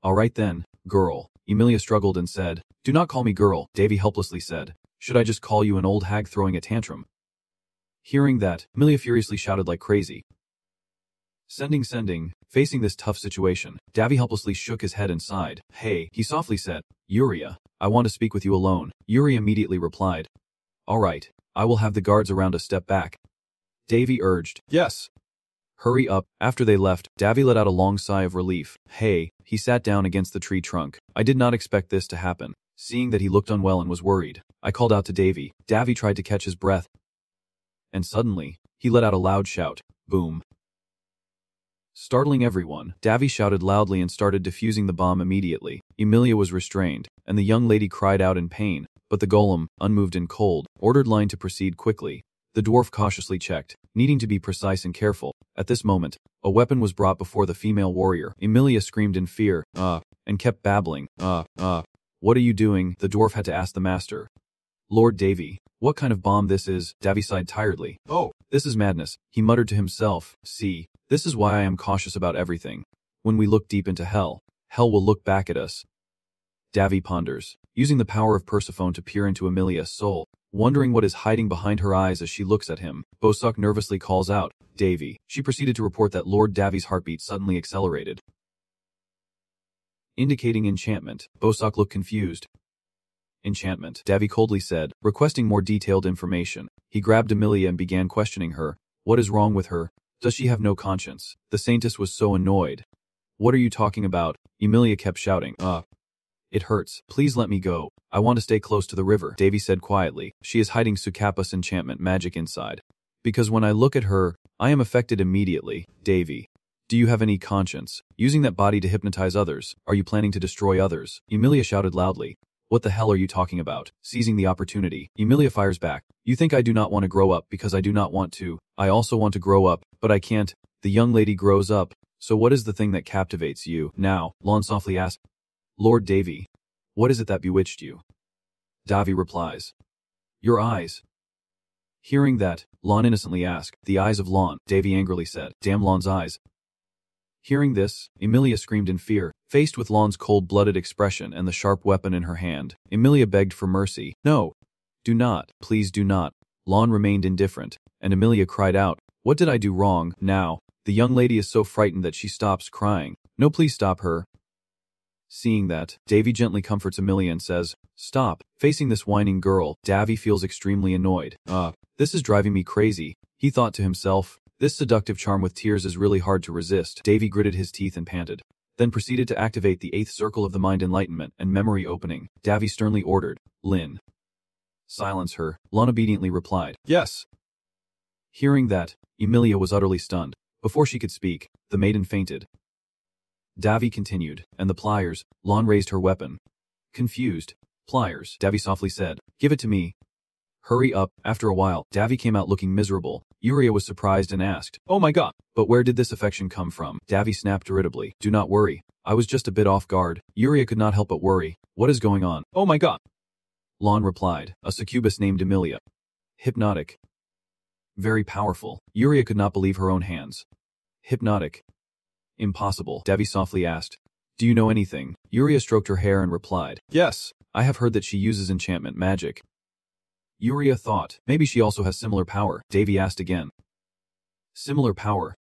All right then, girl. Emilia struggled and said, Do not call me girl, Davy helplessly said. Should I just call you an old hag throwing a tantrum? Hearing that, Emilia furiously shouted like crazy. Sending. Facing this tough situation, Davy helplessly shook his head and sighed. Hey, he softly said. Yuria, I want to speak with you alone. Yuria immediately replied. All right, I will have the guards around us step back. Davy urged. Yes. Hurry up. After they left, Davy let out a long sigh of relief. Hey, he sat down against the tree trunk. I did not expect this to happen. Seeing that he looked unwell and was worried, I called out to Davy. Davy tried to catch his breath. And suddenly, he let out a loud shout. Boom. Startling everyone, Davy shouted loudly and started defusing the bomb immediately. Emilia was restrained, and the young lady cried out in pain, but the golem, unmoved and cold, ordered Line to proceed quickly. The dwarf cautiously checked, needing to be precise and careful. At this moment, a weapon was brought before the female warrior. Emilia screamed in fear, and kept babbling, What are you doing? The dwarf had to ask the master. Lord Davy, what kind of bomb this is? Davy sighed tiredly. Oh, this is madness, he muttered to himself. See, this is why I am cautious about everything. When we look deep into hell, hell will look back at us. Davy ponders, using the power of Persephone to peer into Emilia's soul, wondering what is hiding behind her eyes as she looks at him. Bosuck nervously calls out, Davy. She proceeded to report that Lord Davy's heartbeat suddenly accelerated, indicating enchantment. Bosuck looked confused. Enchantment, Davy coldly said, requesting more detailed information. He grabbed Emilia and began questioning her. What is wrong with her? Does she have no conscience? The saintess was so annoyed. What are you talking about? Emilia kept shouting, It hurts. Please let me go. I want to stay close to the river, Davy said quietly. She is hiding Sukapa's enchantment magic inside. Because when I look at her, I am affected immediately. Davy, do you have any conscience? Using that body to hypnotize others, are you planning to destroy others? Emilia shouted loudly. What the hell are you talking about? Seizing the opportunity, Emilia fires back. You think I do not want to grow up because I do not want to. I also want to grow up, but I can't. The young lady grows up. So what is the thing that captivates you? Now, Lon softly asked. Lord Davy, what is it that bewitched you? Davy replies. Your eyes. Hearing that, Lon innocently asked. The eyes of Lon, Davy angrily said. Damn Lon's eyes. Hearing this, Emilia screamed in fear, faced with Lon's cold-blooded expression and the sharp weapon in her hand. Emilia begged for mercy. No. Do not. Please do not. Lon remained indifferent, and Emilia cried out, What did I do wrong? Now, the young lady is so frightened that she stops crying. No, please stop her. Seeing that, Davy gently comforts Emilia and says, Stop. Facing this whining girl, Davy feels extremely annoyed. This is driving me crazy, he thought to himself. This seductive charm with tears is really hard to resist. Davy gritted his teeth and panted, then proceeded to activate the 8th circle of the mind enlightenment and memory opening. Davy sternly ordered, Lin. Silence her. Lon obediently replied, Yes. Hearing that, Emilia was utterly stunned. Before she could speak, the maiden fainted. Davy continued, and the pliers. Lon raised her weapon. Confused. Pliers, Davy softly said, Give it to me. Hurry up. After a while, Davy came out looking miserable. Yuria was surprised and asked, Oh my god, but where did this affection come from? Davy snapped irritably, Do not worry. I was just a bit off guard. Yuria could not help but worry. What is going on? Oh my god. Lon replied, A succubus named Emilia. Hypnotic. Very powerful. Yuria could not believe her own hands. Hypnotic. Impossible, Davy softly asked. Do you know anything? Yuria stroked her hair and replied, Yes, I have heard that she uses enchantment magic. Yuria thought. Maybe she also has similar power. Davy asked again. Similar power?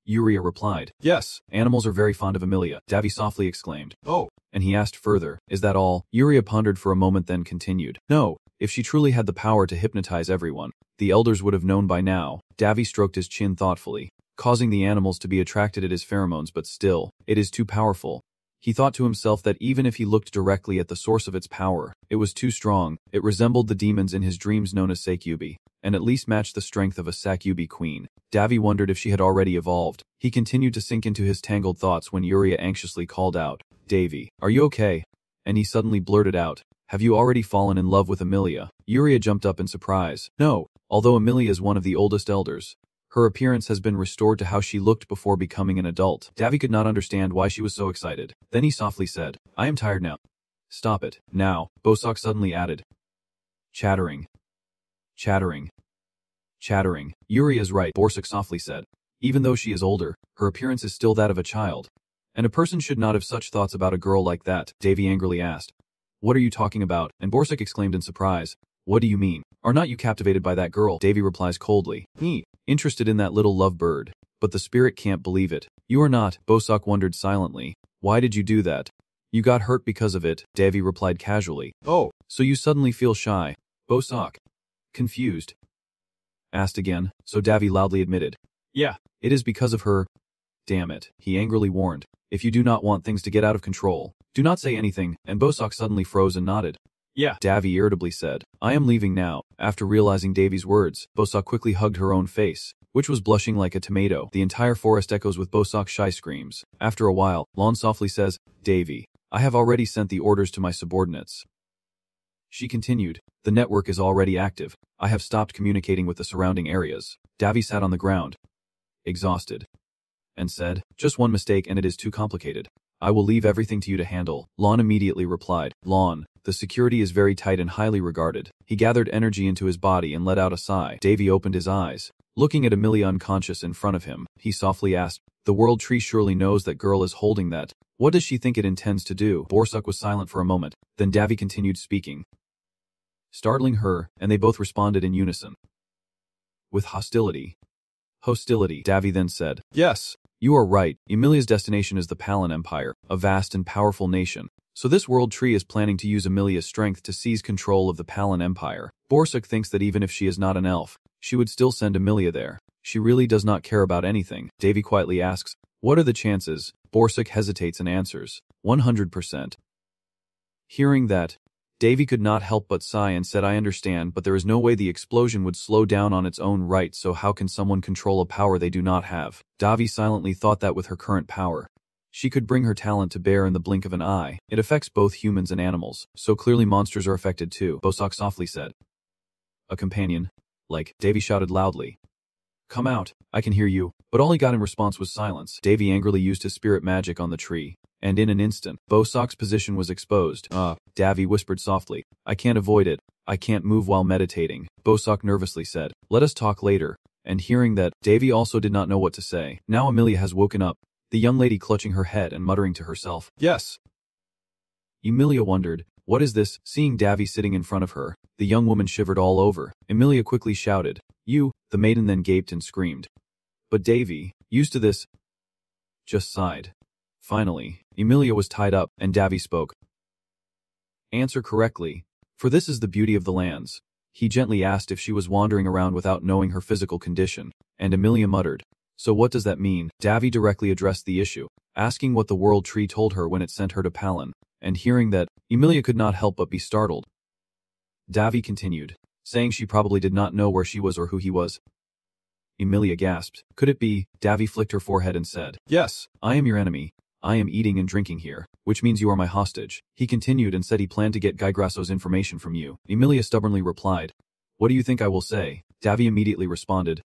Yuria replied. Yes, animals are very fond of Emilia, Davy softly exclaimed. Oh. And he asked further, is that all? Yuria pondered for a moment then continued. No, if she truly had the power to hypnotize everyone, the elders would have known by now. Davy stroked his chin thoughtfully, causing the animals to be attracted at his pheromones, but still, it is too powerful. He thought to himself that even if he looked directly at the source of its power, it was too strong. It resembled the demons in his dreams known as Sakyubi, and at least matched the strength of a Sakyubi queen. Davy wondered if she had already evolved. He continued to sink into his tangled thoughts when Yuria anxiously called out, Davy, are you okay? And he suddenly blurted out, have you already fallen in love with Emilia? Yuria jumped up in surprise. No, although Emilia is one of the oldest elders, her appearance has been restored to how she looked before becoming an adult. Davy could not understand why she was so excited. Then he softly said, I am tired now. Stop it. Now, Bosak suddenly added. Chattering. Chattering. Chattering. Yuria is right, Borsuk softly said. Even though she is older, her appearance is still that of a child. And a person should not have such thoughts about a girl like that, Davy angrily asked. What are you talking about? And Borsuk exclaimed in surprise. What do you mean? Are not you captivated by that girl? Davy replies coldly. Interested in that little lovebird. But the spirit can't believe it. You are not, Bosak wondered silently. Why did you do that? You got hurt because of it, Davy replied casually. Oh, so you suddenly feel shy. Bosak, confused, asked again, so Davy loudly admitted. Yeah, it is because of her. Damn it, he angrily warned. If you do not want things to get out of control, do not say anything, and Bosak suddenly froze and nodded. Yeah, Davy irritably said. I am leaving now. After realizing Davy's words, Bosak quickly hugged her own face, which was blushing like a tomato. The entire forest echoes with Bosak's shy screams. After a while, Lon softly says, Davy, I have already sent the orders to my subordinates. She continued, the network is already active. I have stopped communicating with the surrounding areas. Davy sat on the ground, exhausted, and said, just one mistake and it is too complicated. I will leave everything to you to handle. Lon immediately replied, Lon, the security is very tight and highly regarded. He gathered energy into his body and let out a sigh. Davy opened his eyes. Looking at Emilia unconscious in front of him, he softly asked, the world tree surely knows that girl is holding that. What does she think it intends to do? Borsuk was silent for a moment, then Davy continued speaking, startling her, and they both responded in unison. With hostility. Hostility, Davy then said. Yes, you are right. Emilia's destination is the Palin Empire, a vast and powerful nation. So this world tree is planning to use Emilia's strength to seize control of the Palin Empire. Borsuk thinks that even if she is not an elf, she would still send Emilia there. She really does not care about anything. Davy quietly asks, what are the chances? Borsuk hesitates and answers, 100%. Hearing that, Davy could not help but sigh and said, I understand, but there is no way the explosion would slow down on its own right, so how can someone control a power they do not have? Davy silently thought that with her current power, she could bring her talent to bear in the blink of an eye. It affects both humans and animals, so clearly monsters are affected too, Bosak softly said. A companion? Like, Davy shouted loudly. Come out, I can hear you. But all he got in response was silence. Davy angrily used his spirit magic on the tree, and in an instant, Bosak's position was exposed. Davy whispered softly. I can't avoid it. I can't move while meditating. Bosak nervously said, let us talk later. And hearing that, Davy also did not know what to say. Now Emilia has woken up, the young lady clutching her head and muttering to herself, yes. Emilia wondered, what is this? Seeing Davy sitting in front of her, the young woman shivered all over. Emilia quickly shouted, you, the maiden then gaped and screamed. But Davy, used to this, just sighed. Finally, Emilia was tied up, and Davy spoke. Answer correctly, for this is the beauty of the lands. He gently asked if she was wandering around without knowing her physical condition, and Emilia muttered, so what does that mean? Davy directly addressed the issue, asking what the world tree told her when it sent her to Palin, and hearing that, Emilia could not help but be startled. Davy continued, saying she probably did not know where she was or who he was. Emilia gasped. Could it be? Davy flicked her forehead and said, yes, I am your enemy. I am eating and drinking here, which means you are my hostage. He continued and said he planned to get Guy-Grasso's information from you. Emilia stubbornly replied, what do you think I will say? Davy immediately responded.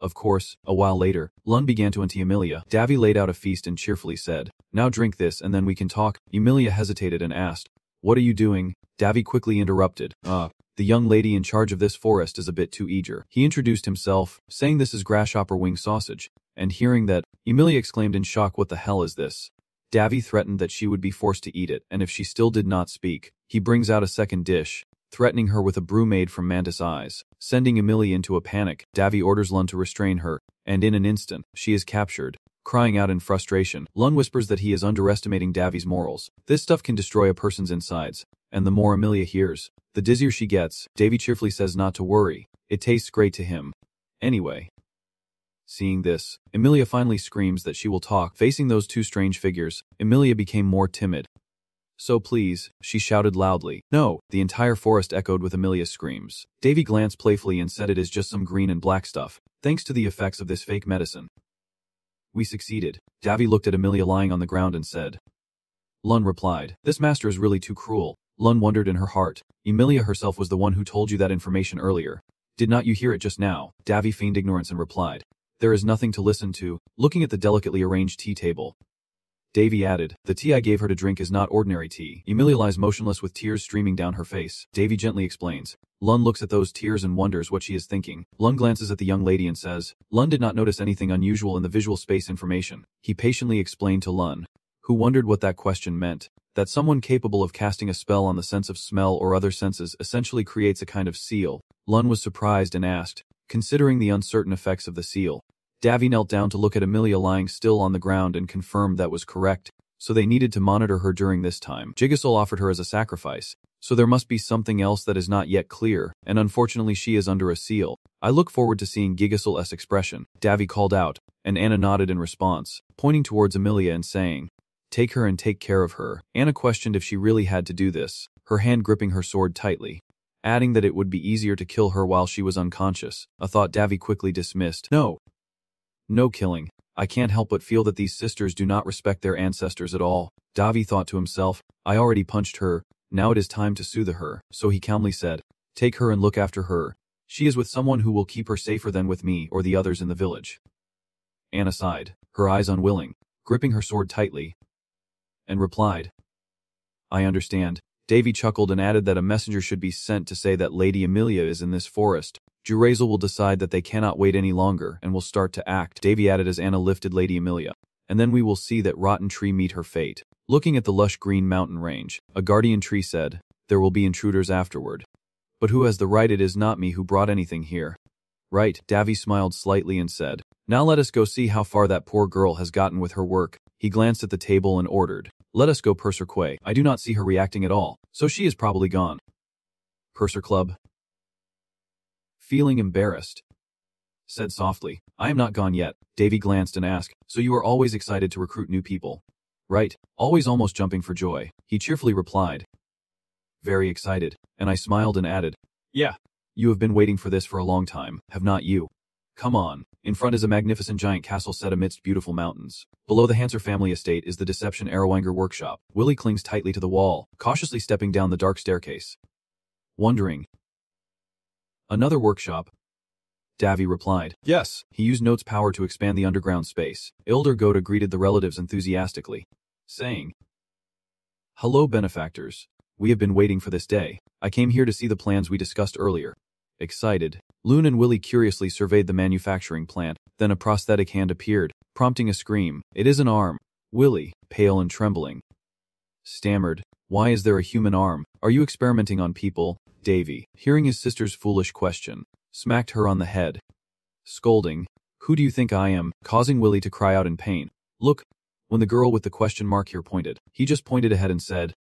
Of course, a while later, Lun began to ante Emilia. Davy laid out a feast and cheerfully said, now drink this and then we can talk. Emilia hesitated and asked, what are you doing? Davy quickly interrupted, the young lady in charge of this forest is a bit too eager. He introduced himself, saying this is grasshopper wing sausage, and hearing that, Emilia exclaimed in shock, what the hell is this? Davy threatened that she would be forced to eat it, and if she still did not speak, he brings out a second dish, threatening her with a brew made from mantis eyes. Sending Emilia into a panic, Davy orders Lun to restrain her, and in an instant, she is captured. Crying out in frustration, Lun whispers that he is underestimating Davy's morals. This stuff can destroy a person's insides, and the more Emilia hears, the dizzier she gets. Davy cheerfully says not to worry, it tastes great to him. Anyway. Seeing this, Emilia finally screams that she will talk. Facing those two strange figures, Emilia became more timid. So please, she shouted loudly. No, the entire forest echoed with Emilia's screams. Davy glanced playfully and said it is just some green and black stuff, thanks to the effects of this fake medicine. We succeeded. Davy looked at Emilia lying on the ground and said. Lun replied, this master is really too cruel. Lun wondered in her heart. Emilia herself was the one who told you that information earlier. Did not you hear it just now? Davy feigned ignorance and replied. There is nothing to listen to, looking at the delicately arranged tea table. Davy added, the tea I gave her to drink is not ordinary tea. Emilia lies motionless with tears streaming down her face. Davy gently explains. Lun looks at those tears and wonders what she is thinking. Lun glances at the young lady and says, Lun did not notice anything unusual in the visual space information. He patiently explained to Lun, who wondered what that question meant, that someone capable of casting a spell on the sense of smell or other senses essentially creates a kind of seal. Lun was surprised and asked, considering the uncertain effects of the seal. Davy knelt down to look at Emilia lying still on the ground and confirmed that was correct, so they needed to monitor her during this time. Jigasol offered her as a sacrifice, so there must be something else that is not yet clear, and unfortunately she is under a seal. I look forward to seeing Gigasol's expression, Davy called out, and Anna nodded in response, pointing towards Emilia and saying, take her and take care of her. Anna questioned if she really had to do this, her hand gripping her sword tightly, adding that it would be easier to kill her while she was unconscious, a thought Davy quickly dismissed. No killing. I can't help but feel that these sisters do not respect their ancestors at all. Davy thought to himself, I already punched her, now it is time to soothe her, so he calmly said, take her and look after her. She is with someone who will keep her safer than with me or the others in the village. Anna sighed, her eyes unwilling, gripping her sword tightly, and replied, I understand. Davy chuckled and added that a messenger should be sent to say that Lady Emilia is in this forest. Jurazel will decide that they cannot wait any longer and will start to act, Davy added as Anna lifted Lady Emilia. And then we will see that rotten tree meet her fate. Looking at the lush green mountain range, a guardian tree said, there will be intruders afterward. But who has the right? It is not me who brought anything here. Right, Davy smiled slightly and said, now let us go see how far that poor girl has gotten with her work. He glanced at the table and ordered, let us go Purser Quay. I do not see her reacting at all, so she is probably gone. Purser Club. Feeling embarrassed, said softly, I am not gone yet. Davy glanced and asked, so you are always excited to recruit new people? Right, always almost jumping for joy. He cheerfully replied. Very excited, and I smiled and added, yeah, you have been waiting for this for a long time, have not you? Come on. In front is a magnificent giant castle set amidst beautiful mountains. Below the Hanser family estate is the Deception Arrowanger workshop. Willie clings tightly to the wall, cautiously stepping down the dark staircase. Wondering. Another workshop? Davy replied. Yes. He used Note's power to expand the underground space. Ilder Goda greeted the relatives enthusiastically, saying, hello benefactors. We have been waiting for this day. I came here to see the plans we discussed earlier. Excited, Loon and Willie curiously surveyed the manufacturing plant, then a prosthetic hand appeared, prompting a scream. It is an arm. Willie, pale and trembling, stammered, why is there a human arm? Are you experimenting on people? Davy, hearing his sister's foolish question, smacked her on the head, scolding, who do you think I am? Causing Willie to cry out in pain. Look, when the girl with the question mark here pointed, he just pointed ahead and said,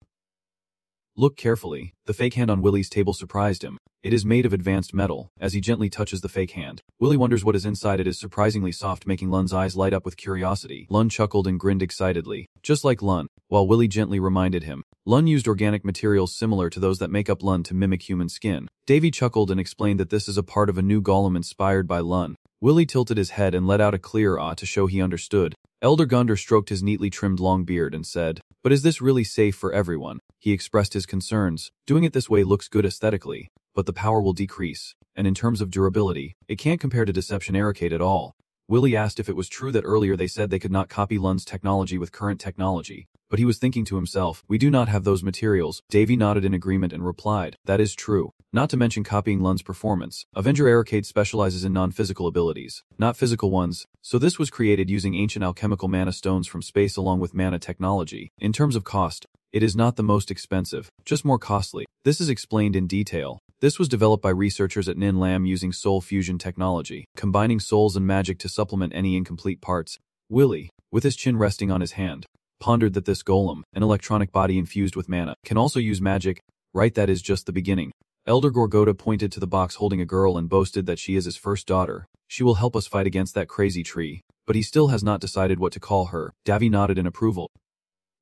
look carefully. The fake hand on Willie's table surprised him. It is made of advanced metal. As he gently touches the fake hand, Willie wonders what is inside. It is surprisingly soft, making Lun's eyes light up with curiosity. Lun chuckled and grinned excitedly, just like Lun, while Willie gently reminded him. Lun used organic materials similar to those that make up Lun to mimic human skin. Davy chuckled and explained that this is a part of a new golem inspired by Lun. Willie tilted his head and let out a clear ah to show he understood. Elder Gunder stroked his neatly trimmed long beard and said, but is this really safe for everyone? He expressed his concerns. Doing it this way looks good aesthetically, but the power will decrease, and in terms of durability, it can't compare to Deception Arrowcade at all. Willie asked if it was true that earlier they said they could not copy Lun's technology with current technology, but he was thinking to himself, we do not have those materials. Davy nodded in agreement and replied, that is true. Not to mention copying Lun's performance. Avenger Arrowcade specializes in non-physical abilities, not physical ones, so this was created using ancient alchemical mana stones from space along with mana technology. In terms of cost, It is not the most expensive, just more costly. This is explained in detail. This was developed by researchers at Nin Lam using soul fusion technology, combining souls and magic to supplement any incomplete parts. Willie, with his chin resting on his hand, pondered that this golem, an electronic body infused with mana, can also use magic. Right, that is just the beginning. Elder Gorgoda pointed to the box holding a girl and boasted that she is his first daughter. She will help us fight against that crazy tree. But he still has not decided what to call her. Davy nodded in approval.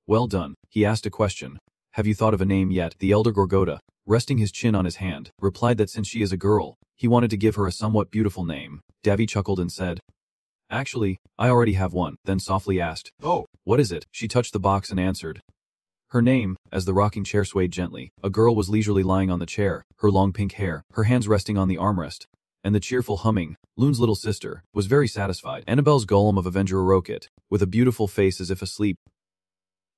Well done. He asked a question. Have you thought of a name yet? The Elder Gorgoda, resting his chin on his hand, replied that since she is a girl, he wanted to give her a somewhat beautiful name. Davy chuckled and said, Actually, I already have one, then softly asked, Oh, what is it? She touched the box and answered. Her name, as the rocking chair swayed gently, a girl was leisurely lying on the chair, her long pink hair, her hands resting on the armrest, and the cheerful humming. Loon's little sister was very satisfied. Annabelle's golem of Avenger Arokit, with a beautiful face as if asleep,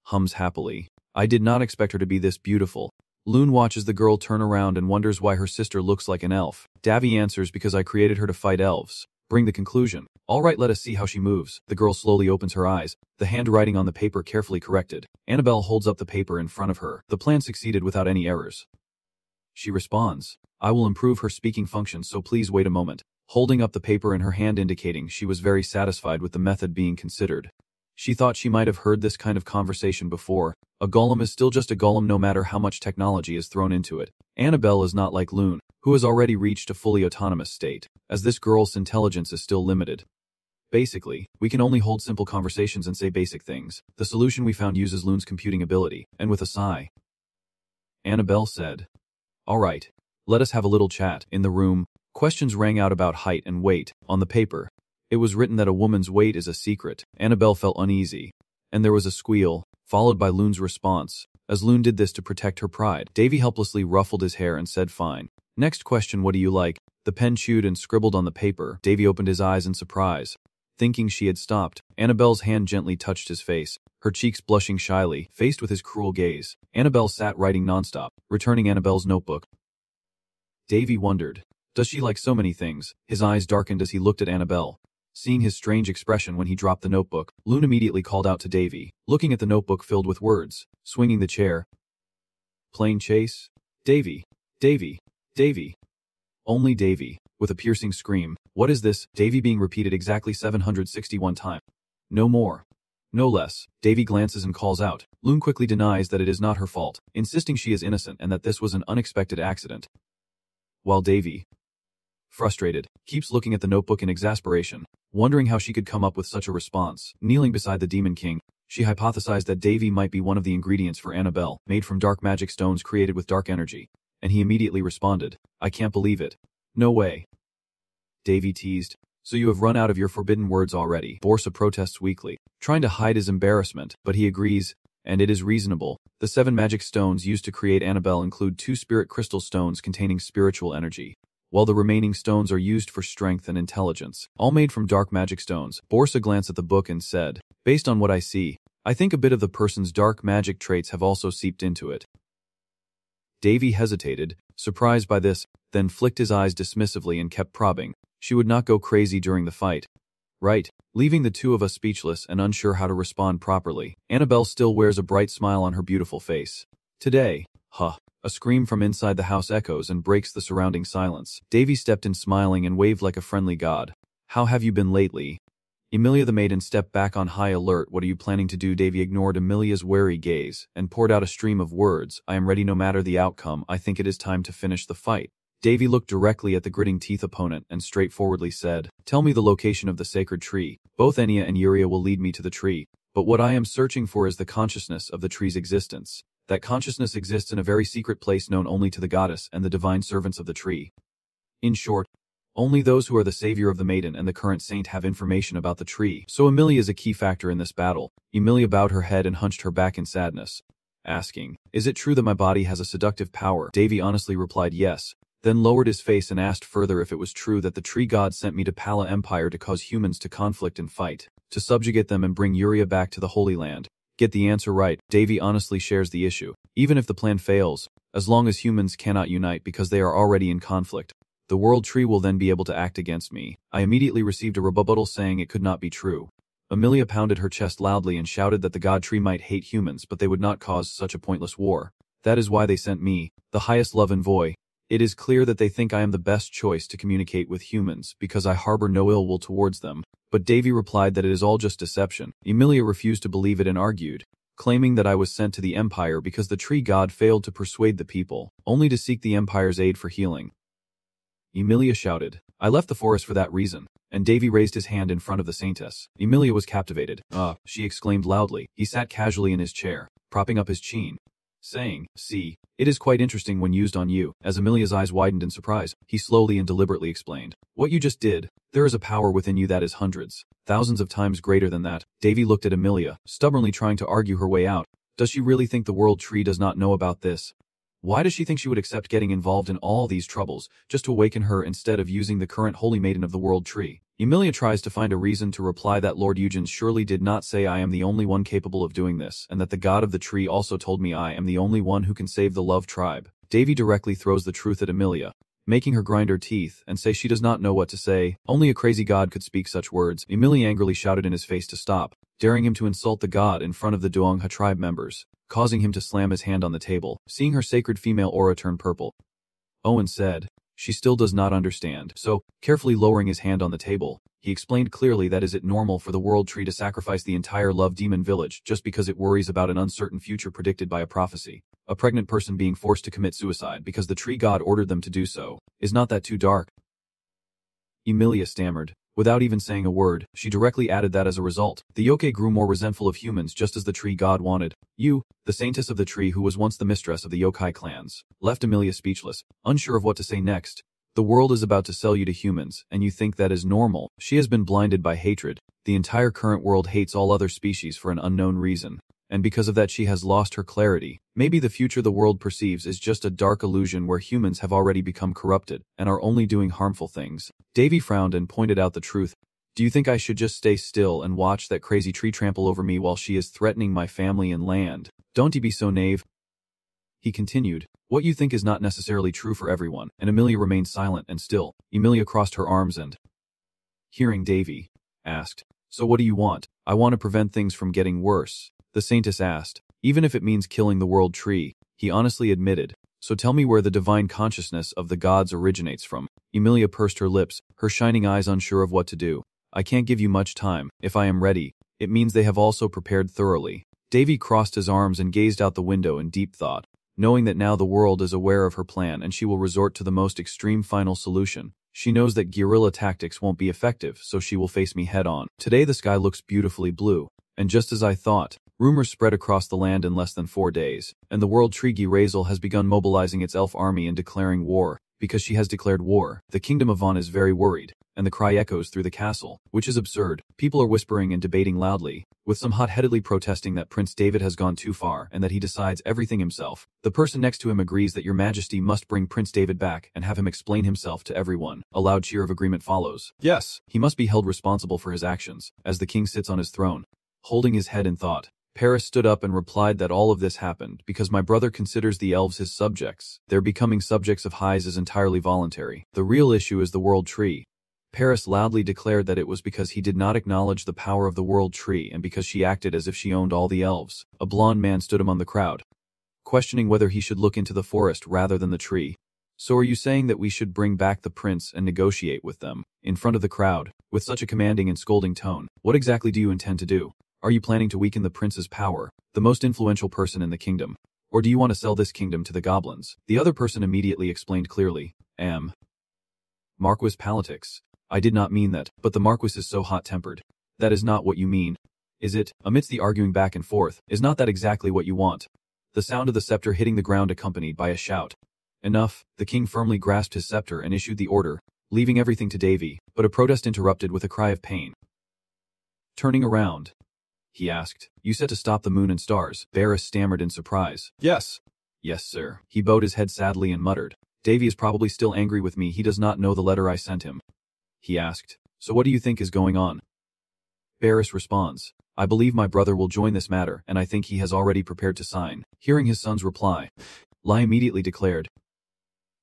hums happily. I did not expect her to be this beautiful. Loon watches the girl turn around and wonders why her sister looks like an elf. Davy answers because I created her to fight elves. Bring the conclusion. All right, let us see how she moves. The girl slowly opens her eyes, the handwriting on the paper carefully corrected. Annabelle holds up the paper in front of her. The plan succeeded without any errors. She responds, I will improve her speaking functions, so please wait a moment. Holding up the paper in her hand indicating she was very satisfied with the method being considered. She thought she might have heard this kind of conversation before. A golem is still just a golem no matter how much technology is thrown into it. Annabelle is not like Loon, who has already reached a fully autonomous state, as this girl's intelligence is still limited. Basically, we can only hold simple conversations and say basic things. The solution we found uses Loon's computing ability, and with a sigh, Annabelle said, All right, let us have a little chat. In the room, questions rang out about height and weight. On the paper, it was written that a woman's weight is a secret. Annabelle felt uneasy, and there was a squeal, followed by Loon's response. As Loon did this to protect her pride, Davy helplessly ruffled his hair and said fine. Next question, what do you like? The pen chewed and scribbled on the paper. Davy opened his eyes in surprise, thinking she had stopped. Annabelle's hand gently touched his face, her cheeks blushing shyly, faced with his cruel gaze. Annabelle sat writing nonstop, returning Annabelle's notebook. Davy wondered, does she like so many things? His eyes darkened as he looked at Annabelle. Seeing his strange expression when he dropped the notebook, Loon immediately called out to Davy, looking at the notebook filled with words, swinging the chair. Plane chase? Davy, Davy, Davy. Only Davy, with a piercing scream. What is this? Davy being repeated exactly 761 times. No more. No less. Davy glances and calls out. Loon quickly denies that it is not her fault, insisting she is innocent and that this was an unexpected accident. While Davy, frustrated, keeps looking at the notebook in exasperation, wondering how she could come up with such a response. Kneeling beside the Demon King, she hypothesized that Davy might be one of the ingredients for Annabelle, made from dark magic stones created with dark energy, and he immediately responded, I can't believe it. No way. Davy teased, so you have run out of your forbidden words already. Borsa protests weakly, trying to hide his embarrassment, but he agrees, and it is reasonable. The 7 magic stones used to create Annabelle include 2 spirit crystal stones containing spiritual energy, while the remaining stones are used for strength and intelligence, all made from dark magic stones. Borsa glanced at the book and said, based on what I see, I think a bit of the person's dark magic traits have also seeped into it. Davy hesitated, surprised by this, then flicked his eyes dismissively and kept probing. She would not go crazy during the fight, right? Leaving the two of us speechless and unsure how to respond properly. Annabelle still wears a bright smile on her beautiful face. Today, huh. A scream from inside the house echoes and breaks the surrounding silence. Davy stepped in smiling and waved like a friendly god. How have you been lately? Emilia the maiden stepped back on high alert. What are you planning to do? Davy ignored Emilia's wary gaze and poured out a stream of words. I am ready no matter the outcome. I think it is time to finish the fight. Davy looked directly at the gritting teeth opponent and straightforwardly said, tell me the location of the sacred tree. Both Enya and Yuria will lead me to the tree, but what I am searching for is the consciousness of the tree's existence. That consciousness exists in a very secret place known only to the goddess and the divine servants of the tree. In short, only those who are the savior of the maiden and the current saint have information about the tree. So Emilia is a key factor in this battle. Emilia bowed her head and hunched her back in sadness, asking, is it true that my body has a seductive power? Davy honestly replied yes, then lowered his face and asked further if it was true that the tree god sent me to Pala Empire to cause humans to conflict and fight, to subjugate them and bring Yuria back to the Holy Land. Get the answer right. Davy honestly shares the issue. Even if the plan fails, as long as humans cannot unite because they are already in conflict, the world tree will then be able to act against me. I immediately received a rebuttal saying it could not be true. Emilia pounded her chest loudly and shouted that the god tree might hate humans, but they would not cause such a pointless war. That is why they sent me, the highest love envoy. It is clear that they think I am the best choice to communicate with humans, because I harbor no ill will towards them. But Davy replied that it is all just deception. Emilia refused to believe it and argued, claiming that I was sent to the Empire because the tree god failed to persuade the people, only to seek the Empire's aid for healing. Emilia shouted, I left the forest for that reason, and Davy raised his hand in front of the saintess. Emilia was captivated. She exclaimed loudly. He sat casually in his chair, propping up his chin, saying, see, it is quite interesting when used on you. As Emilia's eyes widened in surprise, he slowly and deliberately explained, what you just did, there is a power within you that is hundreds, thousands of times greater than that. Davy looked at Emilia, stubbornly trying to argue her way out. Does she really think the world tree does not know about this? Why does she think she would accept getting involved in all these troubles, just to awaken her instead of using the current holy maiden of the world tree? Emilia tries to find a reason to reply that Lord Eugen surely did not say I am the only one capable of doing this, and that the god of the tree also told me I am the only one who can save the love tribe. Davy directly throws the truth at Emilia, making her grind her teeth and say she does not know what to say. Only a crazy god could speak such words. Emilia angrily shouted in his face to stop, daring him to insult the god in front of the Duongha tribe members, causing him to slam his hand on the table. Seeing her sacred female aura turn purple, Owen said, she still does not understand. So, carefully lowering his hand on the table, he explained clearly that is it normal for the world tree to sacrifice the entire love demon village just because it worries about an uncertain future predicted by a prophecy? A pregnant person being forced to commit suicide because the tree god ordered them to do so. Is not that too dark? Emilia stammered. Without even saying a word, she directly added that as a result, the yokai grew more resentful of humans just as the tree god wanted. You, the saintess of the tree who was once the mistress of the yokai clans, left Emilia speechless, unsure of what to say next. The world is about to sell you to humans, and you think that is normal. She has been blinded by hatred. The entire current world hates all other species for an unknown reason, and because of that she has lost her clarity. Maybe the future the world perceives is just a dark illusion where humans have already become corrupted and are only doing harmful things. Davy frowned and pointed out the truth. Do you think I should just stay still and watch that crazy tree trample over me while she is threatening my family and land? Don't you be so naive. He continued, what you think is not necessarily true for everyone, and Emilia remained silent and still. Emilia crossed her arms and, hearing Davy, asked, so what do you want? I want to prevent things from getting worse. The saintess asked, even if it means killing the world tree. He honestly admitted, so tell me where the divine consciousness of the gods originates from. Emilia pursed her lips, her shining eyes unsure of what to do. I can't give you much time. If I am ready, it means they have also prepared thoroughly. Davy crossed his arms and gazed out the window in deep thought, knowing that now the world is aware of her plan and she will resort to the most extreme final solution. She knows that guerrilla tactics won't be effective, so she will face me head on. Today the sky looks beautifully blue, and just as I thought, rumors spread across the land in less than 4 days, and the world tree Razel has begun mobilizing its elf army and declaring war. Because she has declared war, the kingdom of Von is very worried, and the cry echoes through the castle, which is absurd. People are whispering and debating loudly, with some hot-headedly protesting that Prince David has gone too far and that he decides everything himself. The person next to him agrees that Your Majesty must bring Prince David back and have him explain himself to everyone. A loud cheer of agreement follows. Yes, he must be held responsible for his actions, as the king sits on his throne, holding his head in thought. Paris stood up and replied that all of this happened because my brother considers the elves his subjects. Their becoming subjects of Highs is entirely voluntary. The real issue is the world tree. Paris loudly declared that it was because he did not acknowledge the power of the world tree and because she acted as if she owned all the elves. A blond man stood among the crowd, questioning whether he should look into the forest rather than the tree. So are you saying that we should bring back the prince and negotiate with them? In front of the crowd, with such a commanding and scolding tone, what exactly do you intend to do? Are you planning to weaken the prince's power, the most influential person in the kingdom? Or do you want to sell this kingdom to the goblins? The other person immediately explained clearly, Marquis Politics. I did not mean that, but the Marquis is so hot-tempered. That is not what you mean, is it? Amidst the arguing back and forth, is not that exactly what you want? The sound of the scepter hitting the ground accompanied by a shout. Enough, the king firmly grasped his scepter and issued the order, leaving everything to Davy, but a protest interrupted with a cry of pain. Turning around, he asked, you said to stop the moon and stars. Barris stammered in surprise. Yes. Yes, sir. He bowed his head sadly and muttered. Davy is probably still angry with me. He does not know the letter I sent him. He asked, so what do you think is going on? Barris responds, I believe my brother will join this matter, and I think he has already prepared to sign. Hearing his son's reply, Lai immediately declared,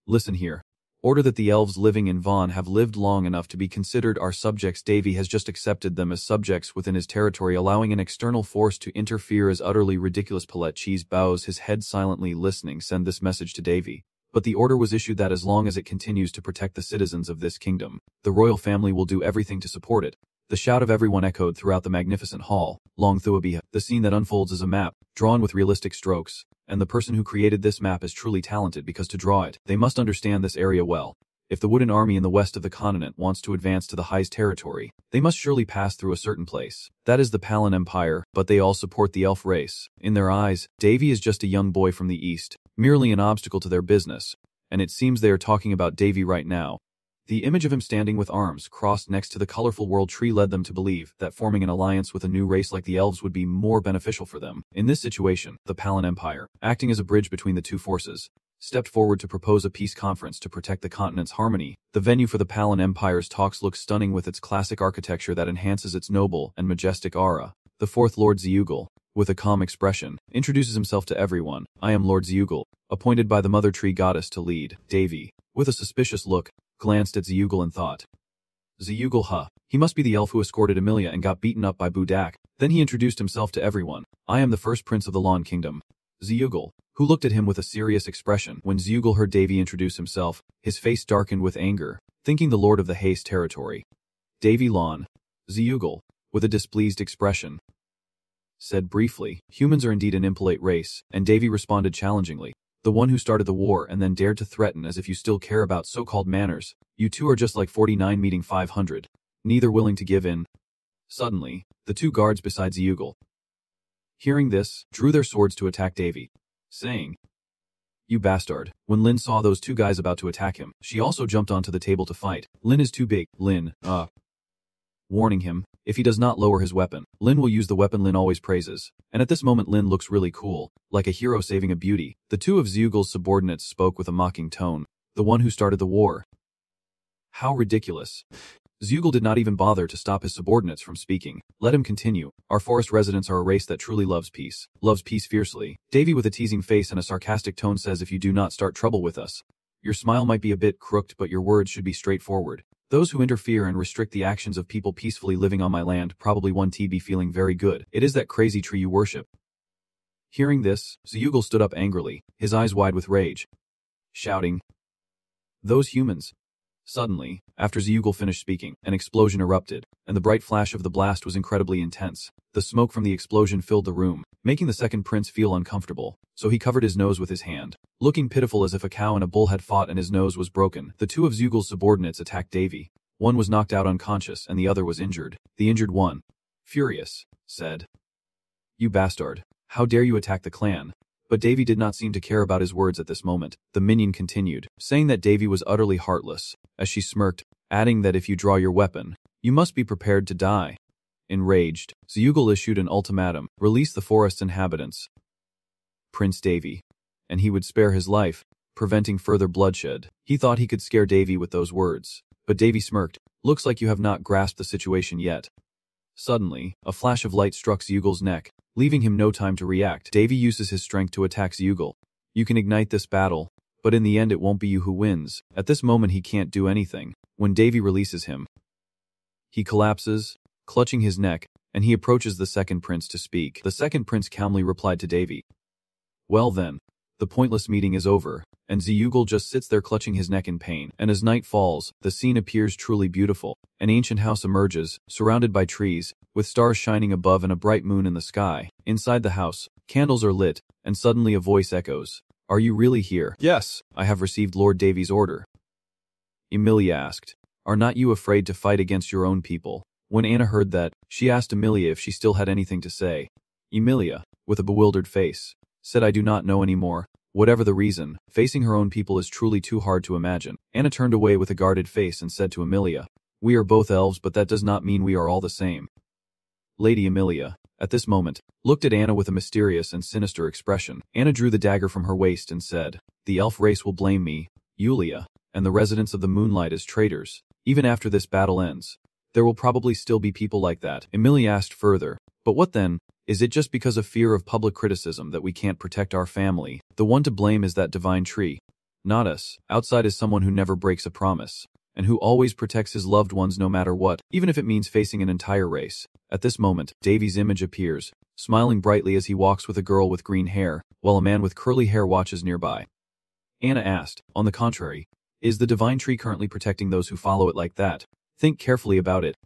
listen here. Order that the elves living in Vaughn have lived long enough to be considered our subjects. Davy has just accepted them as subjects within his territory, allowing an external force to interfere is utterly ridiculous. Paulette Cheese bows his head silently listening. Send this message to Davy. But the order was issued that as long as it continues to protect the citizens of this kingdom, the royal family will do everything to support it. The shout of everyone echoed throughout the magnificent hall. Long Thuabiha. The scene that unfolds is a map, drawn with realistic strokes, and the person who created this map is truly talented because to draw it, they must understand this area well. If the wooden army in the west of the continent wants to advance to the High's territory, they must surely pass through a certain place. That is the Palan Empire, but they all support the elf race. In their eyes, Davy is just a young boy from the east, merely an obstacle to their business, and it seems they are talking about Davy right now. The image of him standing with arms crossed next to the colorful world tree led them to believe that forming an alliance with a new race like the elves would be more beneficial for them. In this situation, the Palan Empire, acting as a bridge between the two forces, stepped forward to propose a peace conference to protect the continent's harmony. The venue for the Palan Empire's talks looks stunning with its classic architecture that enhances its noble and majestic aura. The fourth Lord Zeugl, with a calm expression, introduces himself to everyone. I am Lord Zeugl, appointed by the Mother Tree Goddess to lead. Davy, with a suspicious look, glanced at Zeugl and thought, Zeugl, huh? He must be the elf who escorted Emilia and got beaten up by Budak. Then he introduced himself to everyone. I am the first prince of the Lawn Kingdom. Zeugl, who looked at him with a serious expression. When Zeugl heard Davy introduce himself, his face darkened with anger, thinking the Lord of the Haste territory. Davy Lawn. Zeugl, with a displeased expression, said briefly, humans are indeed an impolite race, and Davy responded challengingly. The one who started the war and then dared to threaten as if you still care about so-called manners. You two are just like 49 meeting 500. Neither willing to give in. Suddenly, the two guards beside Zeugl, hearing this, drew their swords to attack Davy, saying, You bastard. When Lin saw those two guys about to attack him, she also jumped onto the table to fight. Lin is too big. Lin, warning him, if he does not lower his weapon, Lin will use the weapon Lin always praises. And at this moment Lin looks really cool, like a hero saving a beauty. The two of Zeugl's subordinates spoke with a mocking tone. The one who started the war. How ridiculous. Zeugl did not even bother to stop his subordinates from speaking. Let him continue. Our forest residents are a race that truly loves peace fiercely. Davy with a teasing face and a sarcastic tone says, if you do not start trouble with us. Your smile might be a bit crooked, but your words should be straightforward. Those who interfere and restrict the actions of people peacefully living on my land probably want to be feeling very good. It is that crazy tree you worship. Hearing this, Zeugl stood up angrily, his eyes wide with rage, shouting, Those humans. Suddenly, after Zeugl finished speaking, an explosion erupted, and the bright flash of the blast was incredibly intense. The smoke from the explosion filled the room, making the second prince feel uncomfortable, so he covered his nose with his hand. Looking pitiful as if a cow and a bull had fought and his nose was broken, the two of Zeugl's subordinates attacked Davy. One was knocked out unconscious and the other was injured. The injured one, furious, said, You bastard, how dare you attack the clan? But Davy did not seem to care about his words at this moment. The minion continued, saying that Davy was utterly heartless, as she smirked, adding that if you draw your weapon, you must be prepared to die. Enraged, Zeugl issued an ultimatum, release the forest's inhabitants, Prince Davy, and he would spare his life, preventing further bloodshed. He thought he could scare Davy with those words, but Davy smirked, looks like you have not grasped the situation yet. Suddenly, a flash of light struck Zeugl's neck, leaving him no time to react. Davy uses his strength to attack Zeugl. You can ignite this battle, but in the end it won't be you who wins. At this moment he can't do anything. When Davy releases him, he collapses, clutching his neck, and he approaches the second prince to speak. The second prince calmly replied to Davy, Well then, the pointless meeting is over, and Zeugl just sits there clutching his neck in pain. And as night falls, the scene appears truly beautiful. An ancient house emerges, surrounded by trees, with stars shining above and a bright moon in the sky. Inside the house, candles are lit, and suddenly a voice echoes, Are you really here? Yes, I have received Lord Davy's order. Emilia asked, Are not you afraid to fight against your own people? When Anna heard that, she asked Emilia if she still had anything to say. Emilia, with a bewildered face, said I do not know anymore. Whatever the reason, facing her own people is truly too hard to imagine. Anna turned away with a guarded face and said to Emilia, We are both elves, but that does not mean we are all the same. Lady Emilia, at this moment, looked at Anna with a mysterious and sinister expression. Anna drew the dagger from her waist and said, The elf race will blame me, Yulia, and the residents of the Moonlight as traitors. Even after this battle ends, there will probably still be people like that. Emilia asked further, But what then? Is it just because of fear of public criticism that we can't protect our family? The one to blame is that divine tree. Not us. Outside is someone who never breaks a promise, and who always protects his loved ones no matter what, even if it means facing an entire race. At this moment, Davy's image appears, smiling brightly as he walks with a girl with green hair, while a man with curly hair watches nearby. Anna asked, on the contrary, is the divine tree currently protecting those who follow it like that? Think carefully about it.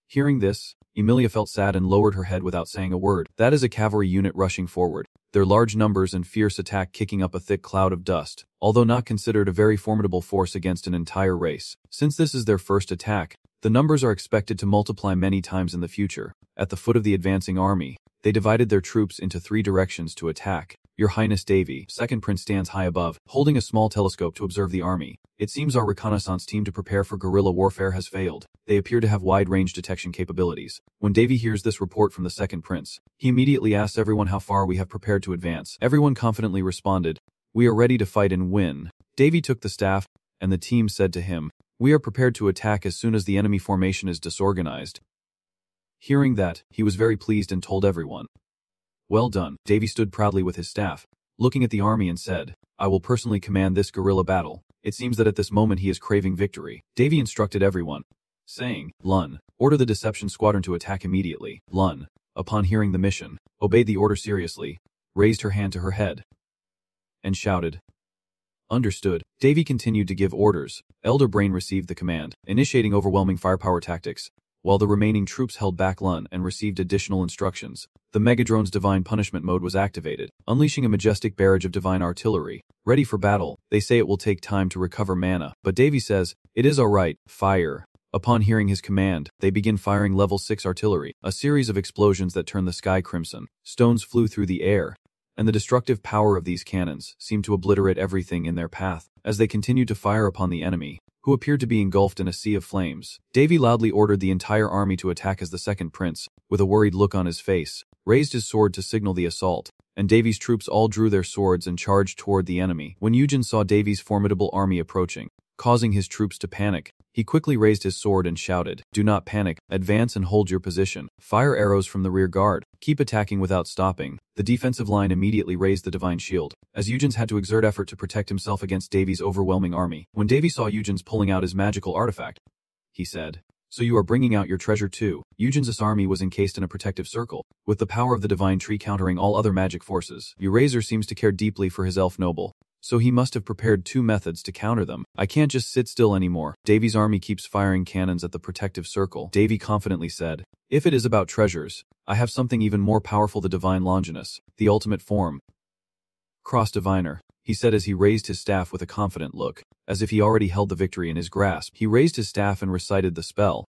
Hearing this, Emilia felt sad and lowered her head without saying a word. That is a cavalry unit rushing forward, their large numbers and fierce attack kicking up a thick cloud of dust, although not considered a very formidable force against an entire race. Since this is their first attack, the numbers are expected to multiply many times in the future. At the foot of the advancing army, they divided their troops into 3 directions to attack. Your Highness Davy, second prince, stands high above, holding a small telescope to observe the army. It seems our reconnaissance team to prepare for guerrilla warfare has failed. They appear to have wide-range detection capabilities. When Davy hears this report from the second prince, he immediately asks everyone how far we have prepared to advance. Everyone confidently responded, "We are ready to fight and win." Davy took the staff, and the team said to him, "We are prepared to attack as soon as the enemy formation is disorganized." Hearing that, he was very pleased and told everyone, "Well done." Davy stood proudly with his staff, looking at the army and said, "I will personally command this guerrilla battle." It seems that at this moment he is craving victory. Davy instructed everyone, saying, "Lun, order the deception squadron to attack immediately." Lun, upon hearing the mission, obeyed the order seriously, raised her hand to her head, and shouted, "Understood." Davy continued to give orders. Elder Brain received the command, initiating overwhelming firepower tactics, while the remaining troops held back Lun and received additional instructions. The Megadrone's divine punishment mode was activated, unleashing a majestic barrage of divine artillery. Ready for battle. They say it will take time to recover mana, but Davy says, "It is alright, fire." Upon hearing his command, they begin firing level 6 artillery, a series of explosions that turn the sky crimson. Stones flew through the air, and the destructive power of these cannons seemed to obliterate everything in their path. As they continued to fire upon the enemy, who appeared to be engulfed in a sea of flames, Davy loudly ordered the entire army to attack as the second prince, with a worried look on his face, raised his sword to signal the assault, and Davy's troops all drew their swords and charged toward the enemy. When Eugen saw Davy's formidable army approaching, causing his troops to panic, he quickly raised his sword and shouted, "Do not panic, advance and hold your position. Fire arrows from the rear guard. Keep attacking without stopping." The defensive line immediately raised the divine shield, as Eugen's had to exert effort to protect himself against Davy's overwhelming army. When Davy saw Eugen's pulling out his magical artifact, he said, "So you are bringing out your treasure too." Eugen's army was encased in a protective circle, with the power of the divine tree countering all other magic forces. Eraser seems to care deeply for his elf noble, so he must have prepared 2 methods to counter them. "I can't just sit still anymore." Davy's army keeps firing cannons at the protective circle. Davy confidently said, "If it is about treasures, I have something even more powerful, the divine Longinus, the ultimate form. Cross diviner," he said as he raised his staff with a confident look, as if he already held the victory in his grasp. He raised his staff and recited the spell.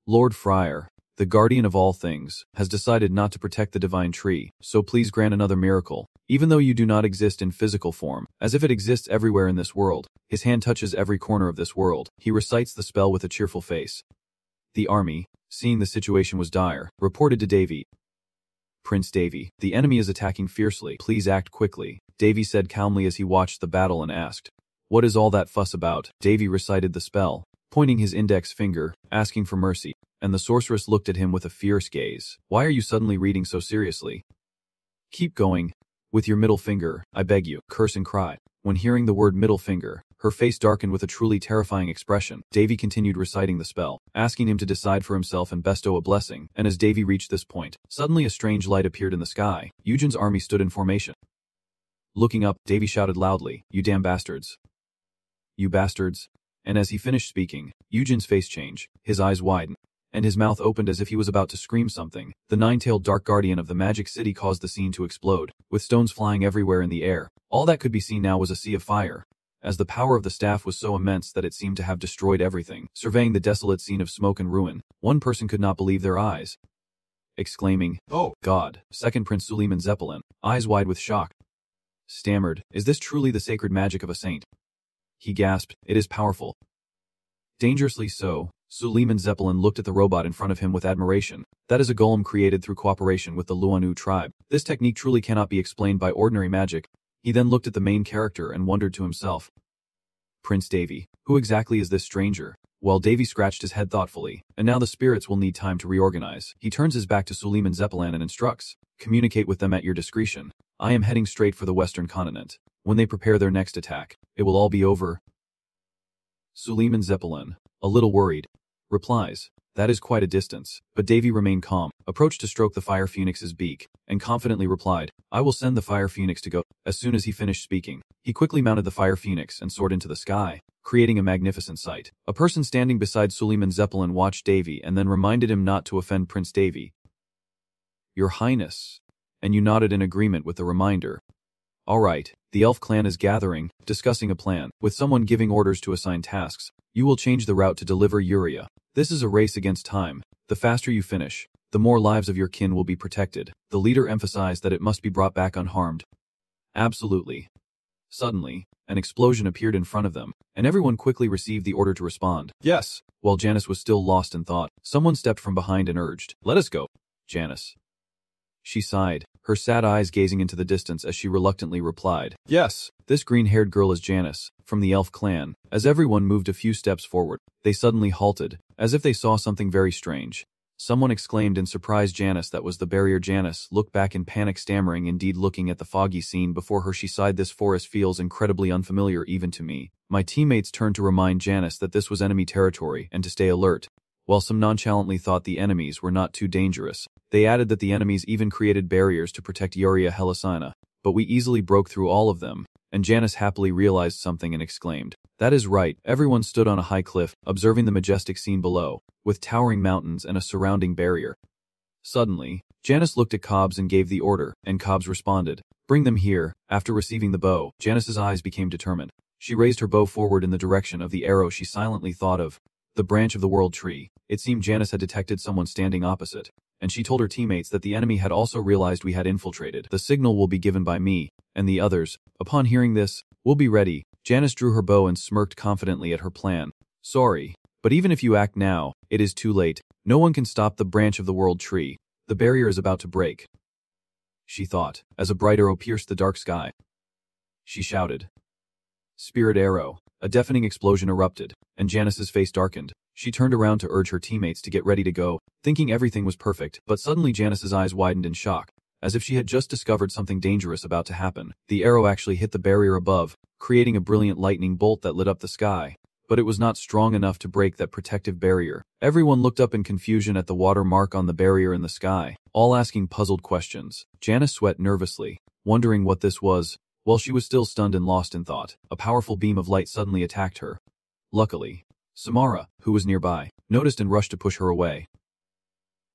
"Lord Friar, the guardian of all things, has decided not to protect the divine tree, so please grant another miracle. Even though you do not exist in physical form, as if it exists everywhere in this world, his hand touches every corner of this world." He recites the spell with a cheerful face. The army, seeing the situation was dire, reported to Davy, "Prince Davy, the enemy is attacking fiercely. Please act quickly." Davy said calmly as he watched the battle and asked, "What is all that fuss about?" Davy recited the spell, pointing his index finger, asking for mercy, and the sorceress looked at him with a fierce gaze. "Why are you suddenly reading so seriously? Keep going. With your middle finger, I beg you." Curse and cry. When hearing the word middle finger, her face darkened with a truly terrifying expression. Davy continued reciting the spell, asking him to decide for himself and bestow a blessing, and as Davy reached this point, suddenly a strange light appeared in the sky. Eugen's army stood in formation. Looking up, Davy shouted loudly, "You damn bastards! You bastards!" And as he finished speaking, Eugen's face changed, his eyes widened, and his mouth opened as if he was about to scream something. The 9-tailed dark guardian of the magic city caused the scene to explode, with stones flying everywhere in the air. All that could be seen now was a sea of fire, as the power of the staff was so immense that it seemed to have destroyed everything. Surveying the desolate scene of smoke and ruin, one person could not believe their eyes, exclaiming, "Oh, God!" Second Prince Suleiman Zeppelin, eyes wide with shock, stammered, "Is this truly the sacred magic of a saint?" He gasped, "It is powerful." Dangerously so. Suleiman Zeppelin looked at the robot in front of him with admiration. That is a golem created through cooperation with the Luanu tribe. This technique truly cannot be explained by ordinary magic. He then looked at the main character and wondered to himself, "Prince Davy, who exactly is this stranger?" While Davy scratched his head thoughtfully, "And now the spirits will need time to reorganize." He turns his back to Suleiman Zeppelin and instructs, "Communicate with them at your discretion. I am heading straight for the western continent. When they prepare their next attack, it will all be over. Suleiman Zeppelin, a little worried, replies, that is quite a distance, but Davy remained calm, approached to stroke the fire phoenix's beak, and confidently replied, I will send the fire phoenix to go. As soon as he finished speaking, he quickly mounted the fire phoenix and soared into the sky, creating a magnificent sight. A person standing beside Suleiman Zeppelin watched Davy and then reminded him not to offend Prince Davy. Your Highness. And you nodded in agreement with the reminder. All right, the elf clan is gathering, discussing a plan, with someone giving orders to assign tasks. You will change the route to deliver Uria. This is a race against time. The faster you finish, the more lives of your kin will be protected. The leader emphasized that it must be brought back unharmed. Absolutely. Suddenly, an explosion appeared in front of them, and everyone quickly received the order to respond. Yes. While Janice was still lost in thought, someone stepped from behind and urged, let us go. Janice. She sighed, her sad eyes gazing into the distance as she reluctantly replied, yes. This green-haired girl is Janice, from the elf clan. As everyone moved a few steps forward, they suddenly halted, as if they saw something very strange. Someone exclaimed in surprise, Janice, that was the barrier. Janice looked back in panic, stammering, indeed looking at the foggy scene before her. She sighed, this forest feels incredibly unfamiliar even to me. My teammates turned to remind Janice that this was enemy territory and to stay alert. While some nonchalantly thought the enemies were not too dangerous, they added that the enemies even created barriers to protect Uria Helisina. But we easily broke through all of them, and Janice happily realized something and exclaimed, that is right. Everyone stood on a high cliff, observing the majestic scene below, with towering mountains and a surrounding barrier. Suddenly, Janice looked at Cobbs and gave the order, and Cobbs responded, bring them here. After receiving the bow, Janice's eyes became determined. She raised her bow forward in the direction of the arrow. She silently thought of the branch of the world tree. It seemed Janice had detected someone standing opposite, and she told her teammates that the enemy had also realized we had infiltrated. The signal will be given by me, and the others, upon hearing this, will be ready. Janice drew her bow and smirked confidently at her plan. Sorry, but even if you act now, it is too late. No one can stop the branch of the world tree. The barrier is about to break, she thought, as a bright arrow pierced the dark sky. She shouted, Spirit arrow. A deafening explosion erupted, and Janice's face darkened. She turned around to urge her teammates to get ready to go, thinking everything was perfect, but suddenly Janice's eyes widened in shock, as if she had just discovered something dangerous about to happen. The arrow actually hit the barrier above, creating a brilliant lightning bolt that lit up the sky, but it was not strong enough to break that protective barrier. Everyone looked up in confusion at the watermark on the barrier in the sky, all asking puzzled questions. Janice sweat nervously, wondering what this was. While she was still stunned and lost in thought, a powerful beam of light suddenly attacked her. Luckily, Samara, who was nearby, noticed and rushed to push her away.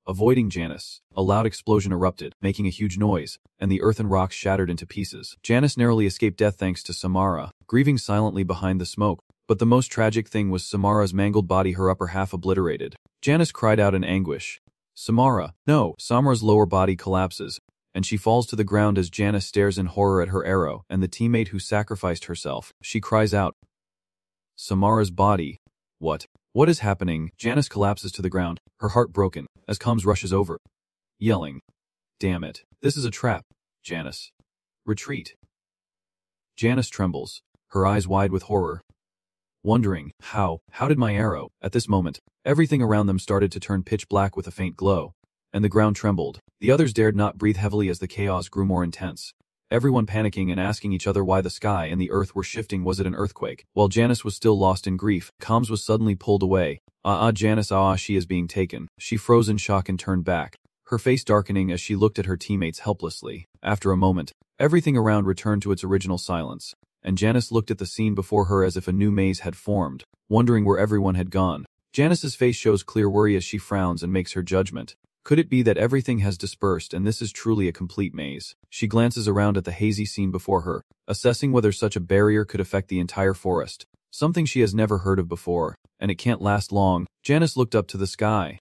Avoiding Janice, a loud explosion erupted, making a huge noise, and the earth and rocks shattered into pieces. Janice narrowly escaped death thanks to Samara, grieving silently behind the smoke. But the most tragic thing was Samara's mangled body, her upper half obliterated. Janice cried out in anguish. Samara, no! Samara's lower body collapses, and she falls to the ground as Janice stares in horror at her arrow and the teammate who sacrificed herself. She cries out, Samara's body. What is happening? Janice collapses to the ground, her heart broken, as Combs rushes over, yelling, damn it, this is a trap. Janice. Retreat. Janice trembles, her eyes wide with horror, wondering, how did my arrow? At this moment, everything around them started to turn pitch black with a faint glow, and the ground trembled. The others dared not breathe heavily as the chaos grew more intense. Everyone panicking and asking each other why the sky and the earth were shifting. Was it an earthquake? While Janice was still lost in grief, Combs was suddenly pulled away. Janice, she is being taken. She froze in shock and turned back, her face darkening as she looked at her teammates helplessly. After a moment, everything around returned to its original silence, and Janice looked at the scene before her as if a new maze had formed, wondering where everyone had gone. Janice's face shows clear worry as she frowns and makes her judgment. Could it be that everything has dispersed and this is truly a complete maze? She glances around at the hazy scene before her, assessing whether such a barrier could affect the entire forest. Something she has never heard of before, and it can't last long. Janice looked up to the sky,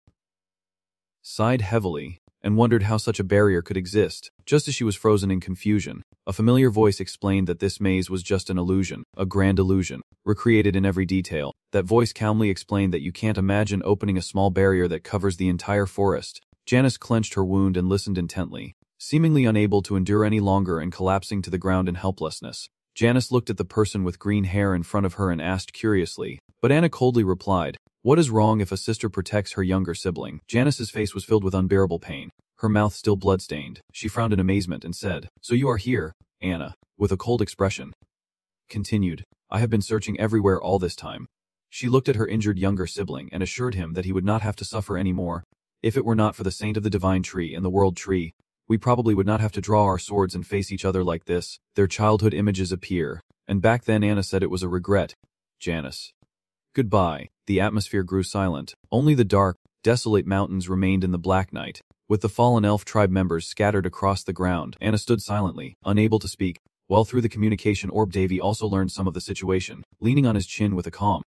sighed heavily, and wondered how such a barrier could exist. Just as she was frozen in confusion, a familiar voice explained that this maze was just an illusion, a grand illusion, recreated in every detail. That voice calmly explained that you can't imagine opening a small barrier that covers the entire forest. Janice clenched her wound and listened intently, seemingly unable to endure any longer and collapsing to the ground in helplessness. Janice looked at the person with green hair in front of her and asked curiously, but Anna coldly replied, what is wrong if a sister protects her younger sibling? Janice's face was filled with unbearable pain. her mouth still blood-stained. She frowned in amazement and said, "So you are here, Anna," with a cold expression. Continued, "I have been searching everywhere all this time." She looked at her injured younger sibling and assured him that he would not have to suffer any more. If it were not for the saint of the divine tree and the world tree, we probably would not have to draw our swords and face each other like this. Their childhood images appear, and back then Anna said it was a regret. Janice. Goodbye. The atmosphere grew silent. Only the dark, desolate mountains remained in the black night. With the fallen elf tribe members scattered across the ground, Anna stood silently, unable to speak, while through the communication orb Davy also learned some of the situation, leaning on his chin with a calm,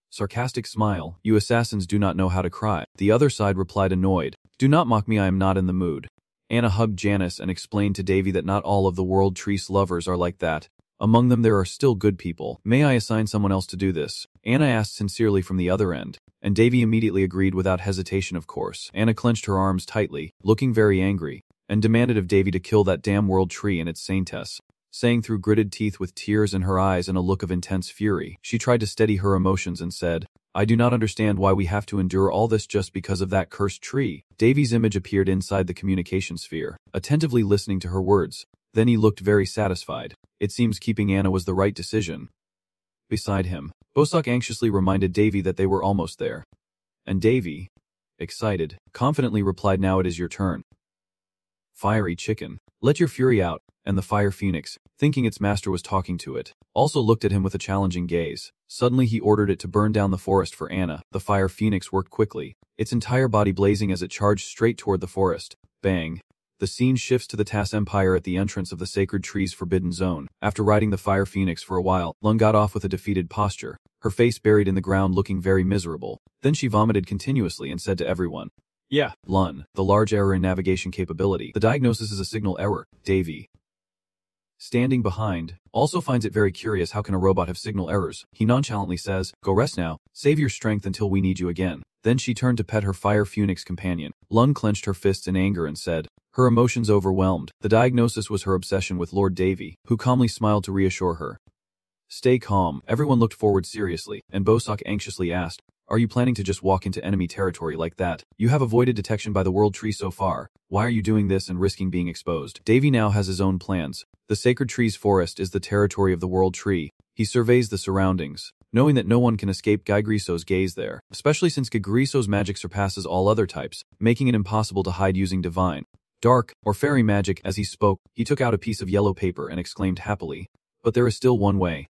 sarcastic smile. "You assassins do not know how to cry." The other side replied annoyed, "Do not mock me, I am not in the mood." Anna hugged Janice and explained to Davy that not all of the world tree's lovers are like that. Among them there are still good people. "May I assign someone else to do this?" Anna asked sincerely from the other end, and Davy immediately agreed without hesitation of course. Anna clenched her arms tightly, looking very angry, and demanded of Davy to kill that damn world tree and its saintess. Saying through gritted teeth with tears in her eyes and a look of intense fury, she tried to steady her emotions and said, "I do not understand why we have to endure all this just because of that cursed tree." Davy's image appeared inside the communication sphere, attentively listening to her words. Then he looked very satisfied. It seems keeping Anna was the right decision. Beside him, Bosak anxiously reminded Davy that they were almost there. And Davy, excited, confidently replied, "Now it is your turn. Fiery chicken, let your fury out." And the fire phoenix, thinking its master was talking to it, also looked at him with a challenging gaze. Suddenly he ordered it to burn down the forest for Anna. The fire phoenix worked quickly, its entire body blazing as it charged straight toward the forest. Bang! The scene shifts to the Tas Empire at the entrance of the sacred tree's forbidden zone. After riding the fire phoenix for a while, Lun got off with a defeated posture, her face buried in the ground looking very miserable. Then she vomited continuously and said to everyone, "Yeah, Lun, the large error in navigation capability. The diagnosis is a signal error." Davy, standing behind, also finds it very curious how can a robot have signal errors. He nonchalantly says, "Go rest now, save your strength until we need you again." Then she turned to pet her fire phoenix companion. Lun clenched her fists in anger and said, her emotions overwhelmed, the diagnosis was her obsession with Lord Davy, who calmly smiled to reassure her. "Stay calm." Everyone looked forward seriously, and Bosak anxiously asked, "Are you planning to just walk into enemy territory like that? You have avoided detection by the world tree so far. Why are you doing this and risking being exposed?" Davy now has his own plans. The sacred tree's forest is the territory of the world tree. He surveys the surroundings, knowing that no one can escape Gaigriso's gaze there, especially since Gaigriso's magic surpasses all other types, making it impossible to hide using divine, dark, or fairy magic. As he spoke, he took out a piece of yellow paper and exclaimed happily, "But there is still one way."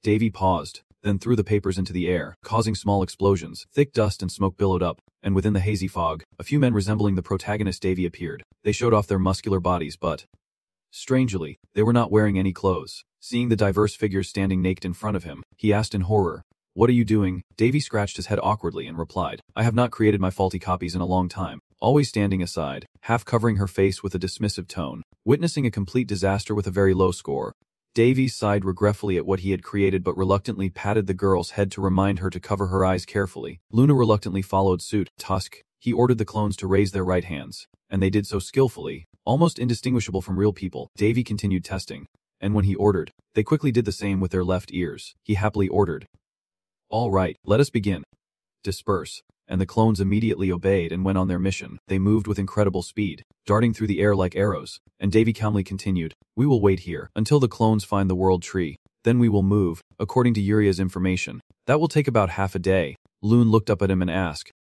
Davy paused, then threw the papers into the air, causing small explosions. Thick dust and smoke billowed up, and within the hazy fog, a few men resembling the protagonist Davy appeared. They showed off their muscular bodies, but strangely, they were not wearing any clothes. Seeing the diverse figures standing naked in front of him, he asked in horror, "What are you doing?" Davy scratched his head awkwardly and replied, "I have not created my faulty copies in a long time." Always standing aside, half covering her face with a dismissive tone, witnessing a complete disaster with a very low score, Davy sighed regretfully at what he had created but reluctantly patted the girl's head to remind her to cover her eyes carefully. Luna reluctantly followed suit. Tusk, he ordered the clones to raise their right hands, and they did so skillfully, almost indistinguishable from real people. Davy continued testing, and when he ordered, they quickly did the same with their left ears. He happily ordered, "All right, let us begin. Disperse." And the clones immediately obeyed and went on their mission. They moved with incredible speed, darting through the air like arrows, and Davy calmly continued, "We will wait here until the clones find the world tree. Then we will move, according to Uria's information. That will take about half a day." Loon looked up at him and asked,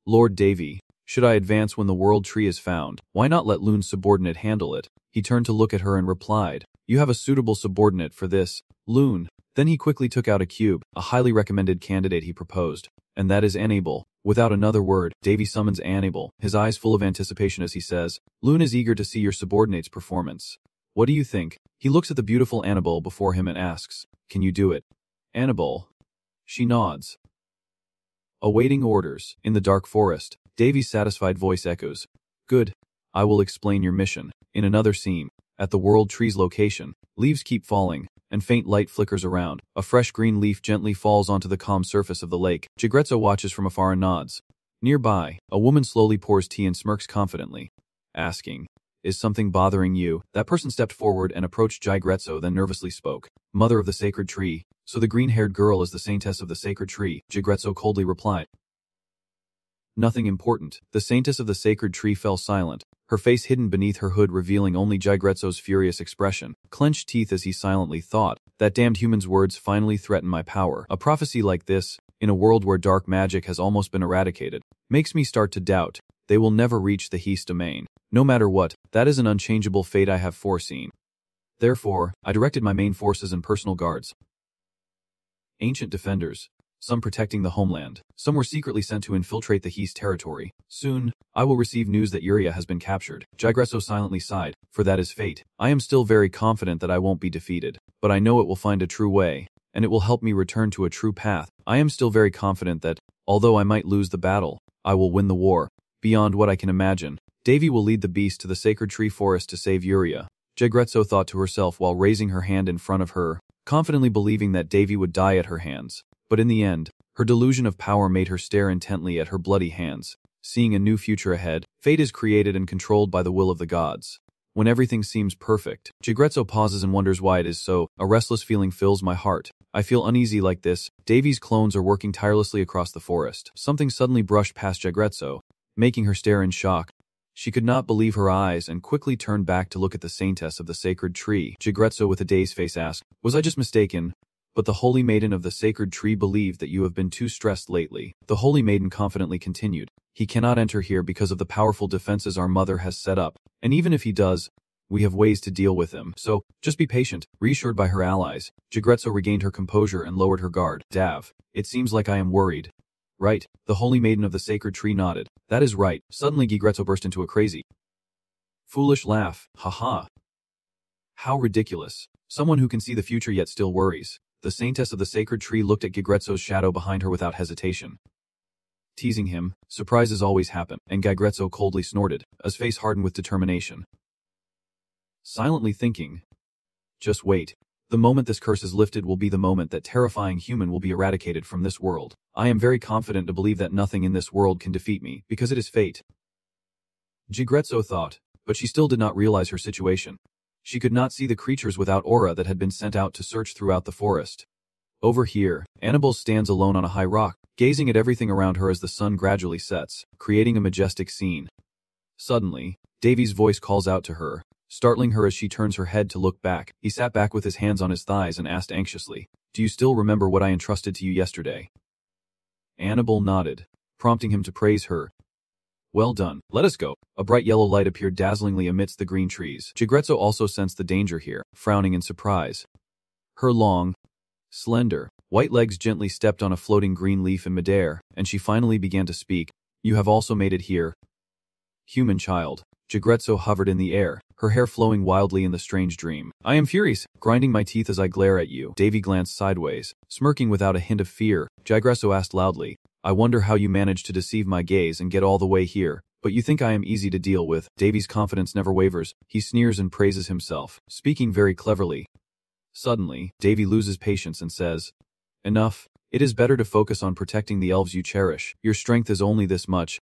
"Lord Davy, should I advance when the world tree is found? Why not let Loon's subordinate handle it?" He turned to look at her and replied, "You have a suitable subordinate for this, Loon." Then he quickly took out a cube, a highly recommended candidate he proposed, and that is Anable. Without another word, Davy summons Anable, his eyes full of anticipation as he says, "Loon is eager to see your subordinate's performance. What do you think?" He looks at the beautiful Annabelle before him and asks, "Can you do it?" "Annabelle." She nods. Awaiting orders. In the dark forest, Davy's satisfied voice echoes, "Good. I will explain your mission." In another scene, at the world tree's location, leaves keep falling, and faint light flickers around. A fresh green leaf gently falls onto the calm surface of the lake. Jigrezzo watches from afar and nods. Nearby, a woman slowly pours tea and smirks confidently, asking, "Is something bothering you?" That person stepped forward and approached Jigrezzo, then nervously spoke, "Mother of the sacred tree, so the green-haired girl is the saintess of the sacred tree." Jigrezzo coldly replied, Nothing important. The saintess of the sacred tree fell silent, her face hidden beneath her hood revealing only Jigretso's furious expression, clenched teeth as he silently thought, that damned human's words finally threaten my power. A prophecy like this, in a world where dark magic has almost been eradicated, makes me start to doubt they will never reach the Heast domain. No matter what, that is an unchangeable fate I have foreseen. Therefore, I directed my main forces and personal guards. Ancient defenders, some protecting the homeland, some were secretly sent to infiltrate the Heast territory. Soon, I will receive news that Yuria has been captured. Jigretso silently sighed, for that is fate. I am still very confident that I won't be defeated, but I know it will find a true way, and it will help me return to a true path. I am still very confident that, although I might lose the battle, I will win the war. Beyond what I can imagine, Devi will lead the beast to the sacred tree forest to save Yuria. Jigretso thought to herself while raising her hand in front of her, confidently believing that Devi would die at her hands. But in the end, her delusion of power made her stare intently at her bloody hands. Seeing a new future ahead, fate is created and controlled by the will of the gods. When everything seems perfect, Jigretso pauses and wonders why it is so. A restless feeling fills my heart. I feel uneasy like this. Devi's clones are working tirelessly across the forest. Something suddenly brushed past Jigretso, making her stare in shock. She could not believe her eyes and quickly turned back to look at the saintess of the sacred tree. Jigretso with a dazed face asked, "Was I just mistaken? But the holy maiden of the sacred tree believed that you have been too stressed lately." The holy maiden confidently continued, "He cannot enter here because of the powerful defenses our mother has set up, and even if he does, we have ways to deal with him. So, just be patient." Reassured by her allies, Jigretso regained her composure and lowered her guard. "Dav, it seems like I am worried." "Right," the holy maiden of the sacred tree nodded. "That is right." Suddenly Jigretso burst into a crazy, foolish laugh. "Ha. How ridiculous. Someone who can see the future yet still worries." The saintess of the sacred tree looked at Jigretso's shadow behind her without hesitation. Teasing him, surprises always happen, and Jigretso coldly snorted, his face hardened with determination. Silently thinking, just wait. The moment this curse is lifted will be the moment that terrifying human will be eradicated from this world. I am very confident to believe that nothing in this world can defeat me, because it is fate. Jigretso thought, but she still did not realize her situation. She could not see the creatures without aura that had been sent out to search throughout the forest. Over here, Annabelle stands alone on a high rock, gazing at everything around her as the sun gradually sets, creating a majestic scene. Suddenly, Davy's voice calls out to her, startling her as she turns her head to look back. He sat back with his hands on his thighs and asked anxiously, "Do you still remember what I entrusted to you yesterday?" Annabelle nodded, prompting him to praise her. "Well done, let us go." A bright yellow light appeared dazzlingly amidst the green trees. Jigretso also sensed the danger here, frowning in surprise. Her long, slender, white legs gently stepped on a floating green leaf in midair, and she finally began to speak. "You have also made it here, human child." Jigretso hovered in the air, her hair flowing wildly in the strange dream. "I am furious, grinding my teeth as I glare at you." Davy glanced sideways, smirking without a hint of fear. Jigretso asked loudly, "I wonder how you managed to deceive my gaze and get all the way here, but you think I am easy to deal with." Davy's confidence never wavers. He sneers and praises himself, speaking very cleverly. Suddenly, Davy loses patience and says, "Enough. It is better to focus on protecting the elves you cherish. Your strength is only this much.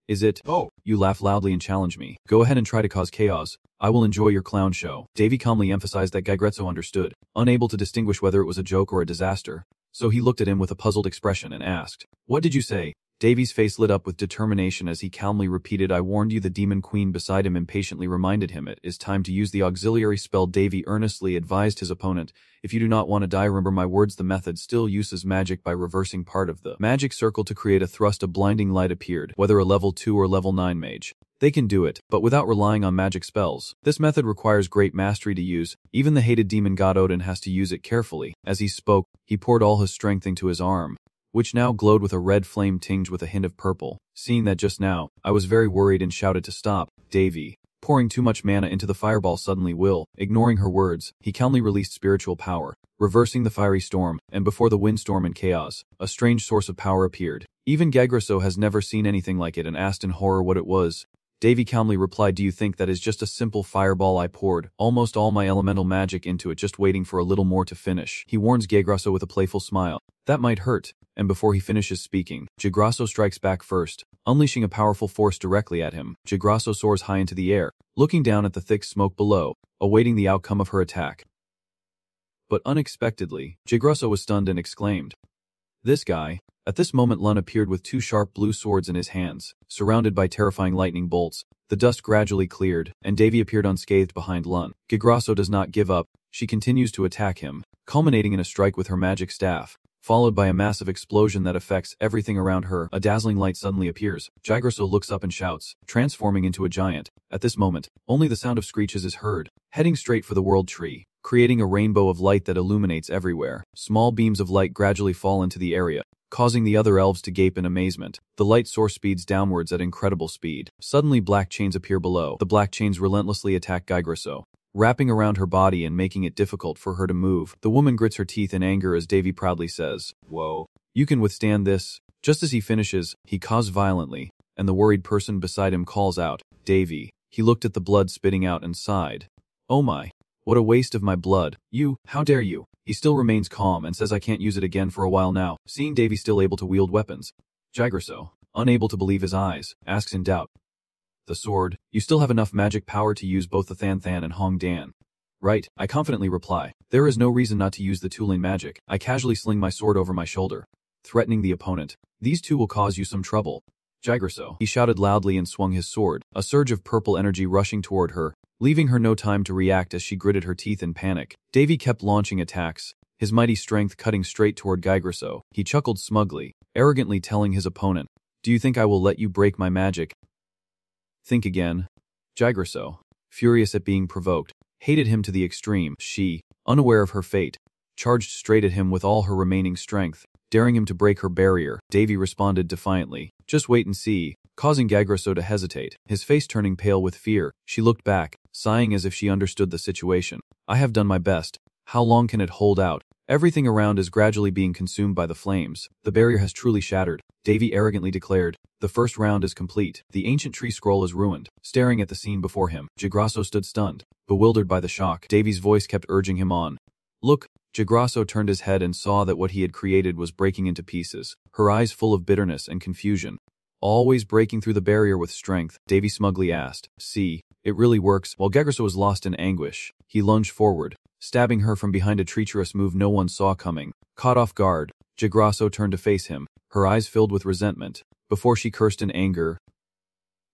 Is it?" "Oh." You laugh loudly and challenge me. "Go ahead and try to cause chaos. I will enjoy your clown show." Davy calmly emphasized that Jigretso understood, unable to distinguish whether it was a joke or a disaster. So he looked at him with a puzzled expression and asked, "What did you say?" Davy's face lit up with determination as he calmly repeated, "I warned you." The demon queen beside him impatiently reminded him it is time to use the auxiliary spell. Davy earnestly advised his opponent, "If you do not want to die, remember my words." The method still uses magic by reversing part of the magic circle to create a thrust. A blinding light appeared, whether a level 2 or level 9 mage. They can do it, but without relying on magic spells. This method requires great mastery to use. Even the hated demon god Odin has to use it carefully. As he spoke, he poured all his strength into his arm, which now glowed with a red flame tinged with a hint of purple. Seeing that just now, I was very worried and shouted to stop. Davy, pouring too much mana into the fireball, suddenly ignoring her words, he calmly released spiritual power, reversing the fiery storm, and before the windstorm and chaos, a strange source of power appeared. Even Jigretso has never seen anything like it and asked in horror what it was. Davy calmly replied, "Do you think that is just a simple fireball? I poured almost all my elemental magic into it, just waiting for a little more to finish." He warns Jigretso with a playful smile, "That might hurt." And before he finishes speaking, Jigretso strikes back first, unleashing a powerful force directly at him. Jigretso soars high into the air, looking down at the thick smoke below, awaiting the outcome of her attack. But unexpectedly, Jigretso was stunned and exclaimed, "This guy." At this moment Lun appeared with two sharp blue swords in his hands, surrounded by terrifying lightning bolts. The dust gradually cleared, and Davy appeared unscathed behind Lun. Gigrasso does not give up. She continues to attack him, culminating in a strike with her magic staff, followed by a massive explosion that affects everything around her. A dazzling light suddenly appears. Gigrasso looks up and shouts, transforming into a giant. At this moment, only the sound of screeches is heard, heading straight for the world tree, creating a rainbow of light that illuminates everywhere. Small beams of light gradually fall into the area, causing the other elves to gape in amazement. The light source speeds downwards at incredible speed. Suddenly black chains appear below. The black chains relentlessly attack Gigrasso, wrapping around her body and making it difficult for her to move. The woman grits her teeth in anger as Davy proudly says, "Whoa, you can withstand this." Just as he finishes, he coughs violently, and the worried person beside him calls out, "Davy." He looked at the blood spitting out and sighed, "Oh my, what a waste of my blood. How dare you?" He still remains calm and says, "I can't use it again for a while now." Seeing Davy still able to wield weapons, Gigrasso, unable to believe his eyes, asks in doubt, "The sword, you still have enough magic power to use both the Than Than and Hong Dan?" "Right," I confidently reply. "There is no reason not to use the two-lane magic." I casually sling my sword over my shoulder, threatening the opponent. "These two will cause you some trouble, Gigrasso," he shouted loudly and swung his sword, a surge of purple energy rushing toward her, leaving her no time to react as she gritted her teeth in panic. Davy kept launching attacks, his mighty strength cutting straight toward Gigrasso. He chuckled smugly, arrogantly telling his opponent, "Do you think I will let you break my magic? Think again." Gigrasso, furious at being provoked, hated him to the extreme. She, unaware of her fate, charged straight at him with all her remaining strength, daring him to break her barrier. Davy responded defiantly, "Just wait and see," causing Gigrasso to hesitate, his face turning pale with fear. She looked back, sighing as if she understood the situation. "I have done my best. How long can it hold out?" Everything around is gradually being consumed by the flames. The barrier has truly shattered, Davy arrogantly declared. The first round is complete. The ancient tree scroll is ruined. Staring at the scene before him, Gigrasso stood stunned, bewildered by the shock. Davy's voice kept urging him on. "Look." Gigrasso turned his head and saw that what he had created was breaking into pieces, her eyes full of bitterness and confusion. "Always breaking through the barrier with strength?" Davy smugly asked. "See, it really works." While Gigrasso was lost in anguish, he lunged forward, stabbing her from behind, a treacherous move no one saw coming. Caught off guard, Gigrasso turned to face him, her eyes filled with resentment, before she cursed in anger,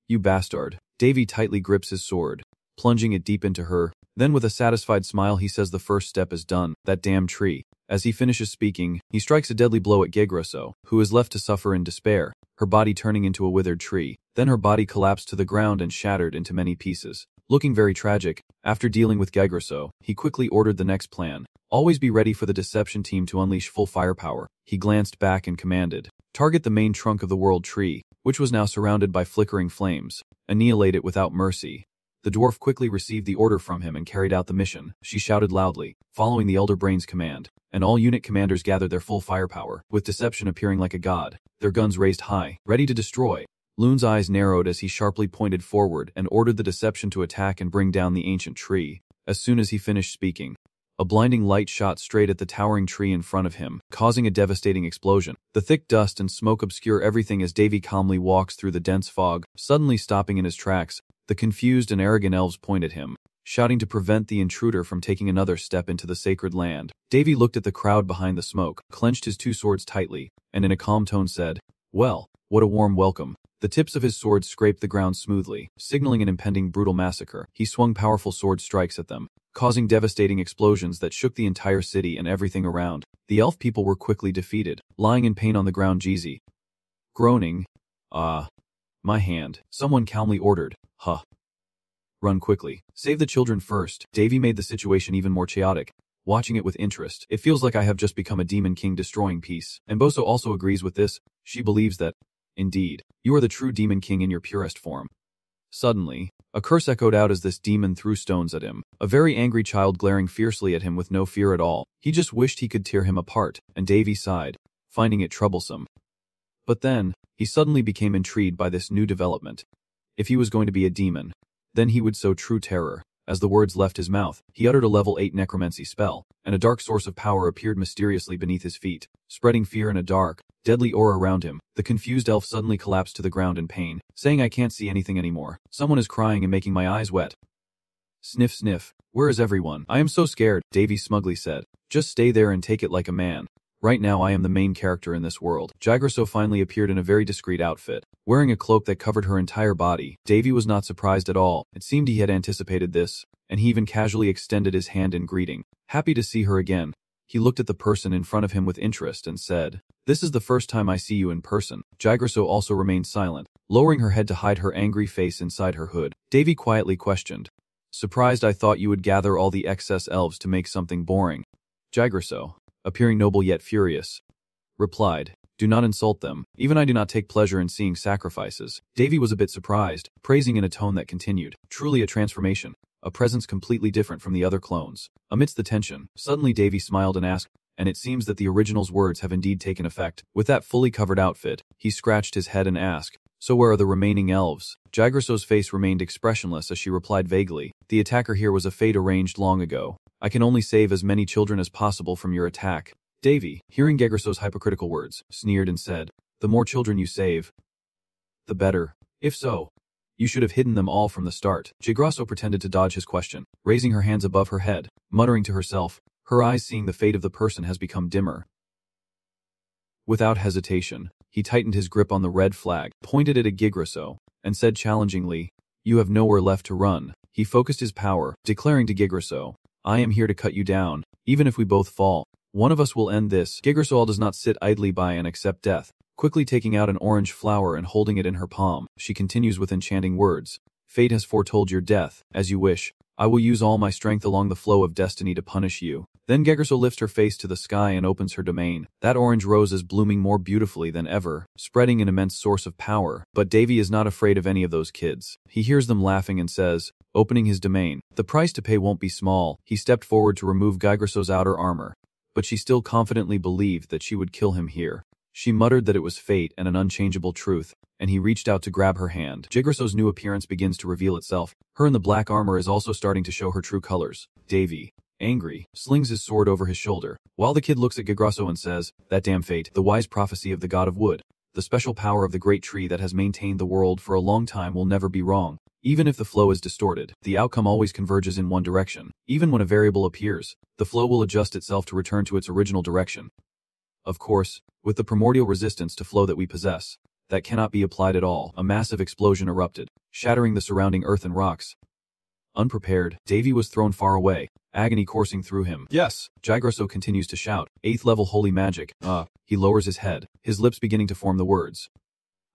"You bastard." Davy tightly grips his sword, plunging it deep into her. Then with a satisfied smile he says, "The first step is done. That damn tree." As he finishes speaking, he strikes a deadly blow at Gigrasso, who is left to suffer in despair, her body turning into a withered tree. Then her body collapsed to the ground and shattered into many pieces. Looking very tragic, after dealing with Gigrasso, he quickly ordered the next plan. "Always be ready for the deception team to unleash full firepower." He glanced back and commanded, "Target the main trunk of the world tree," which was now surrounded by flickering flames. "Annihilate it without mercy." The dwarf quickly received the order from him and carried out the mission. She shouted loudly, following the Elder Brain's command, and all unit commanders gathered their full firepower, with Deception appearing like a god, their guns raised high, ready to destroy. Loon's eyes narrowed as he sharply pointed forward and ordered the Deception to attack and bring down the ancient tree. As soon as he finished speaking, a blinding light shot straight at the towering tree in front of him, causing a devastating explosion. The thick dust and smoke obscure everything as Davy calmly walks through the dense fog, suddenly stopping in his tracks. The confused and arrogant elves point at him, shouting to prevent the intruder from taking another step into the sacred land. Davy looked at the crowd behind the smoke, clenched his two swords tightly, and in a calm tone said, "Well, what a warm welcome." The tips of his swords scraped the ground smoothly, signaling an impending brutal massacre. He swung powerful sword strikes at them, causing devastating explosions that shook the entire city and everything around. The elf people were quickly defeated, lying in pain on the ground, Jeezy, groaning, my hand," someone calmly ordered. "Huh. Run quickly. Save the children first." Davy made the situation even more chaotic, watching it with interest. "It feels like I have just become a demon king destroying peace." And Boso also agrees with this. She believes that, indeed, you are the true demon king in your purest form. Suddenly, a curse echoed out as this demon threw stones at him, a very angry child glaring fiercely at him with no fear at all. He just wished he could tear him apart, and Davy sighed, finding it troublesome. But then, he suddenly became intrigued by this new development. If he was going to be a demon, then he would sow true terror. As the words left his mouth, he uttered a level 8 necromancy spell, and a dark source of power appeared mysteriously beneath his feet, spreading fear in a dark, deadly aura around him. The confused elf suddenly collapsed to the ground in pain, saying, "I can't see anything anymore. Someone is crying and making my eyes wet." Sniff sniff. "Where is everyone? I am so scared," Davy smugly said. "Just stay there and take it like a man." Right now I am the main character in this world. Jigraso finally appeared in a very discreet outfit, wearing a cloak that covered her entire body. Davy was not surprised at all. It seemed he had anticipated this, and he even casually extended his hand in greeting. Happy to see her again. He looked at the person in front of him with interest and said, "This is the first time I see you in person." Jigraso also remained silent, lowering her head to hide her angry face inside her hood. Davy quietly questioned, "Surprised I thought you would gather all the excess elves to make something boring." Jigraso, appearing noble yet furious, replied, "Do not insult them. Even I do not take pleasure in seeing sacrifices." Davy was a bit surprised, praising in a tone that continued, "Truly a transformation. A presence completely different from the other clones." Amidst the tension, suddenly Davy smiled and asked, "And it seems that the original's words have indeed taken effect." With that fully covered outfit, he scratched his head and asked, "So where are the remaining elves?" Jigraso's face remained expressionless as she replied vaguely, "The attacker here was a fate arranged long ago. I can only save as many children as possible from your attack." Davy, hearing Jigraso's hypocritical words, sneered and said, "The more children you save, the better. If so, you should have hidden them all from the start." Jigraso pretended to dodge his question, raising her hands above her head, muttering to herself, her eyes seeing the fate of the person has become dimmer. Without hesitation, he tightened his grip on the red flag, pointed it at Jigraso, and said challengingly, "You have nowhere left to run." He focused his power, declaring to Jigraso, "I am here to cut you down. Even if we both fall, one of us will end this." Jigraso does not sit idly by and accept death. Quickly taking out an orange flower and holding it in her palm, she continues with enchanting words, "Fate has foretold your death. As you wish. I will use all my strength along the flow of destiny to punish you." Then Jigraso lifts her face to the sky and opens her domain. That orange rose is blooming more beautifully than ever, spreading an immense source of power. But Davy is not afraid of any of those kids. He hears them laughing and says, opening his domain, "The price to pay won't be small." He stepped forward to remove Jigraso's outer armor, but she still confidently believed that she would kill him here. She muttered that it was fate and an unchangeable truth, and he reached out to grab her hand. Jigraso's new appearance begins to reveal itself. Her in the black armor is also starting to show her true colors. Davy, angry, slings his sword over his shoulder, while the kid looks at Jigraso and says, "That damn fate, the wise prophecy of the god of wood. The special power of the great tree that has maintained the world for a long time will never be wrong. Even if the flow is distorted, the outcome always converges in one direction. Even when a variable appears, the flow will adjust itself to return to its original direction. Of course, with the primordial resistance to flow that we possess, that cannot be applied at all." A massive explosion erupted, shattering the surrounding earth and rocks. Unprepared, Davy was thrown far away, agony coursing through him. "Yes!" Jigraso continues to shout, "8th level holy magic." He lowers his head, his lips beginning to form the words,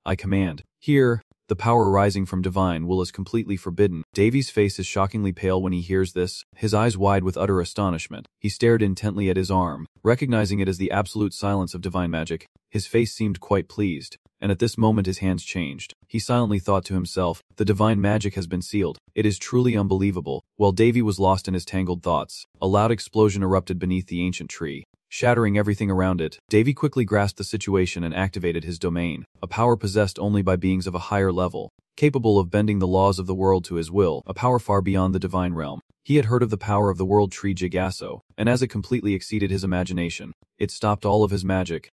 "I command." Here, the power arising from divine will is completely forbidden. Davy's face is shockingly pale when he hears this, his eyes wide with utter astonishment. He stared intently at his arm, recognizing it as the absolute silence of divine magic. His face seemed quite pleased, and at this moment his hands changed. He silently thought to himself, "The divine magic has been sealed. It is truly unbelievable." While Davy was lost in his tangled thoughts, a loud explosion erupted beneath the ancient tree, shattering everything around it. Davy quickly grasped the situation and activated his domain, a power possessed only by beings of a higher level, capable of bending the laws of the world to his will, a power far beyond the divine realm. He had heard of the power of the world tree Jigraso, and as it completely exceeded his imagination, it stopped all of his magic.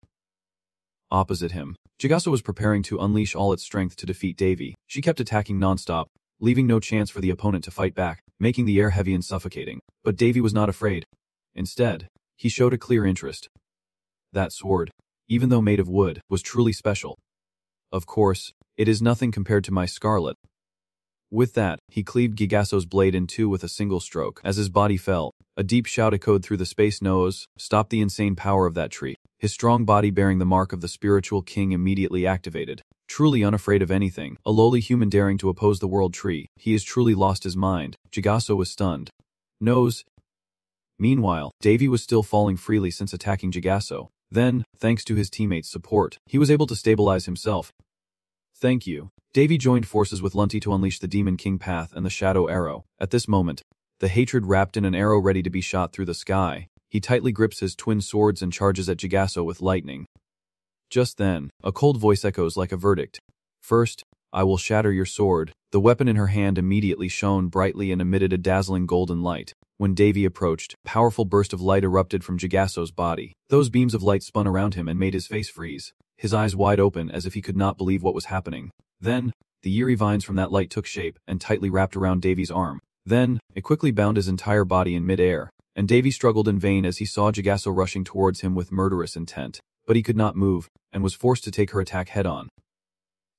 Opposite him, Jigraso was preparing to unleash all its strength to defeat Davy. She kept attacking non-stop, leaving no chance for the opponent to fight back, making the air heavy and suffocating. But Davy was not afraid. Instead, he showed a clear interest. That sword, even though made of wood, was truly special. "Of course, it is nothing compared to my scarlet." With that, he cleaved Jigraso's blade in two with a single stroke. As his body fell, a deep shout echoed through the space nose, stopped the insane power of that tree. His strong body bearing the mark of the spiritual king immediately activated. Truly unafraid of anything, a lowly human daring to oppose the world tree, he has truly lost his mind. Jigraso was stunned. Meanwhile, Davy was still falling freely since attacking Jigraso. Then, thanks to his teammates' support, he was able to stabilize himself. "Thank you." Davy joined forces with Lunti to unleash the Demon King Path and the Shadow Arrow. At this moment, the hatred wrapped in an arrow ready to be shot through the sky. He tightly grips his twin swords and charges at Jigraso with lightning. Just then, a cold voice echoes like a verdict. "First, I will shatter your sword." The weapon in her hand immediately shone brightly and emitted a dazzling golden light. When Davy approached, a powerful burst of light erupted from Jigraso's body. Those beams of light spun around him and made his face freeze, his eyes wide open as if he could not believe what was happening. Then, the eerie vines from that light took shape and tightly wrapped around Davy's arm. Then, it quickly bound his entire body in mid-air, and Davy struggled in vain as he saw Jigasso rushing towards him with murderous intent. But he could not move, and was forced to take her attack head-on.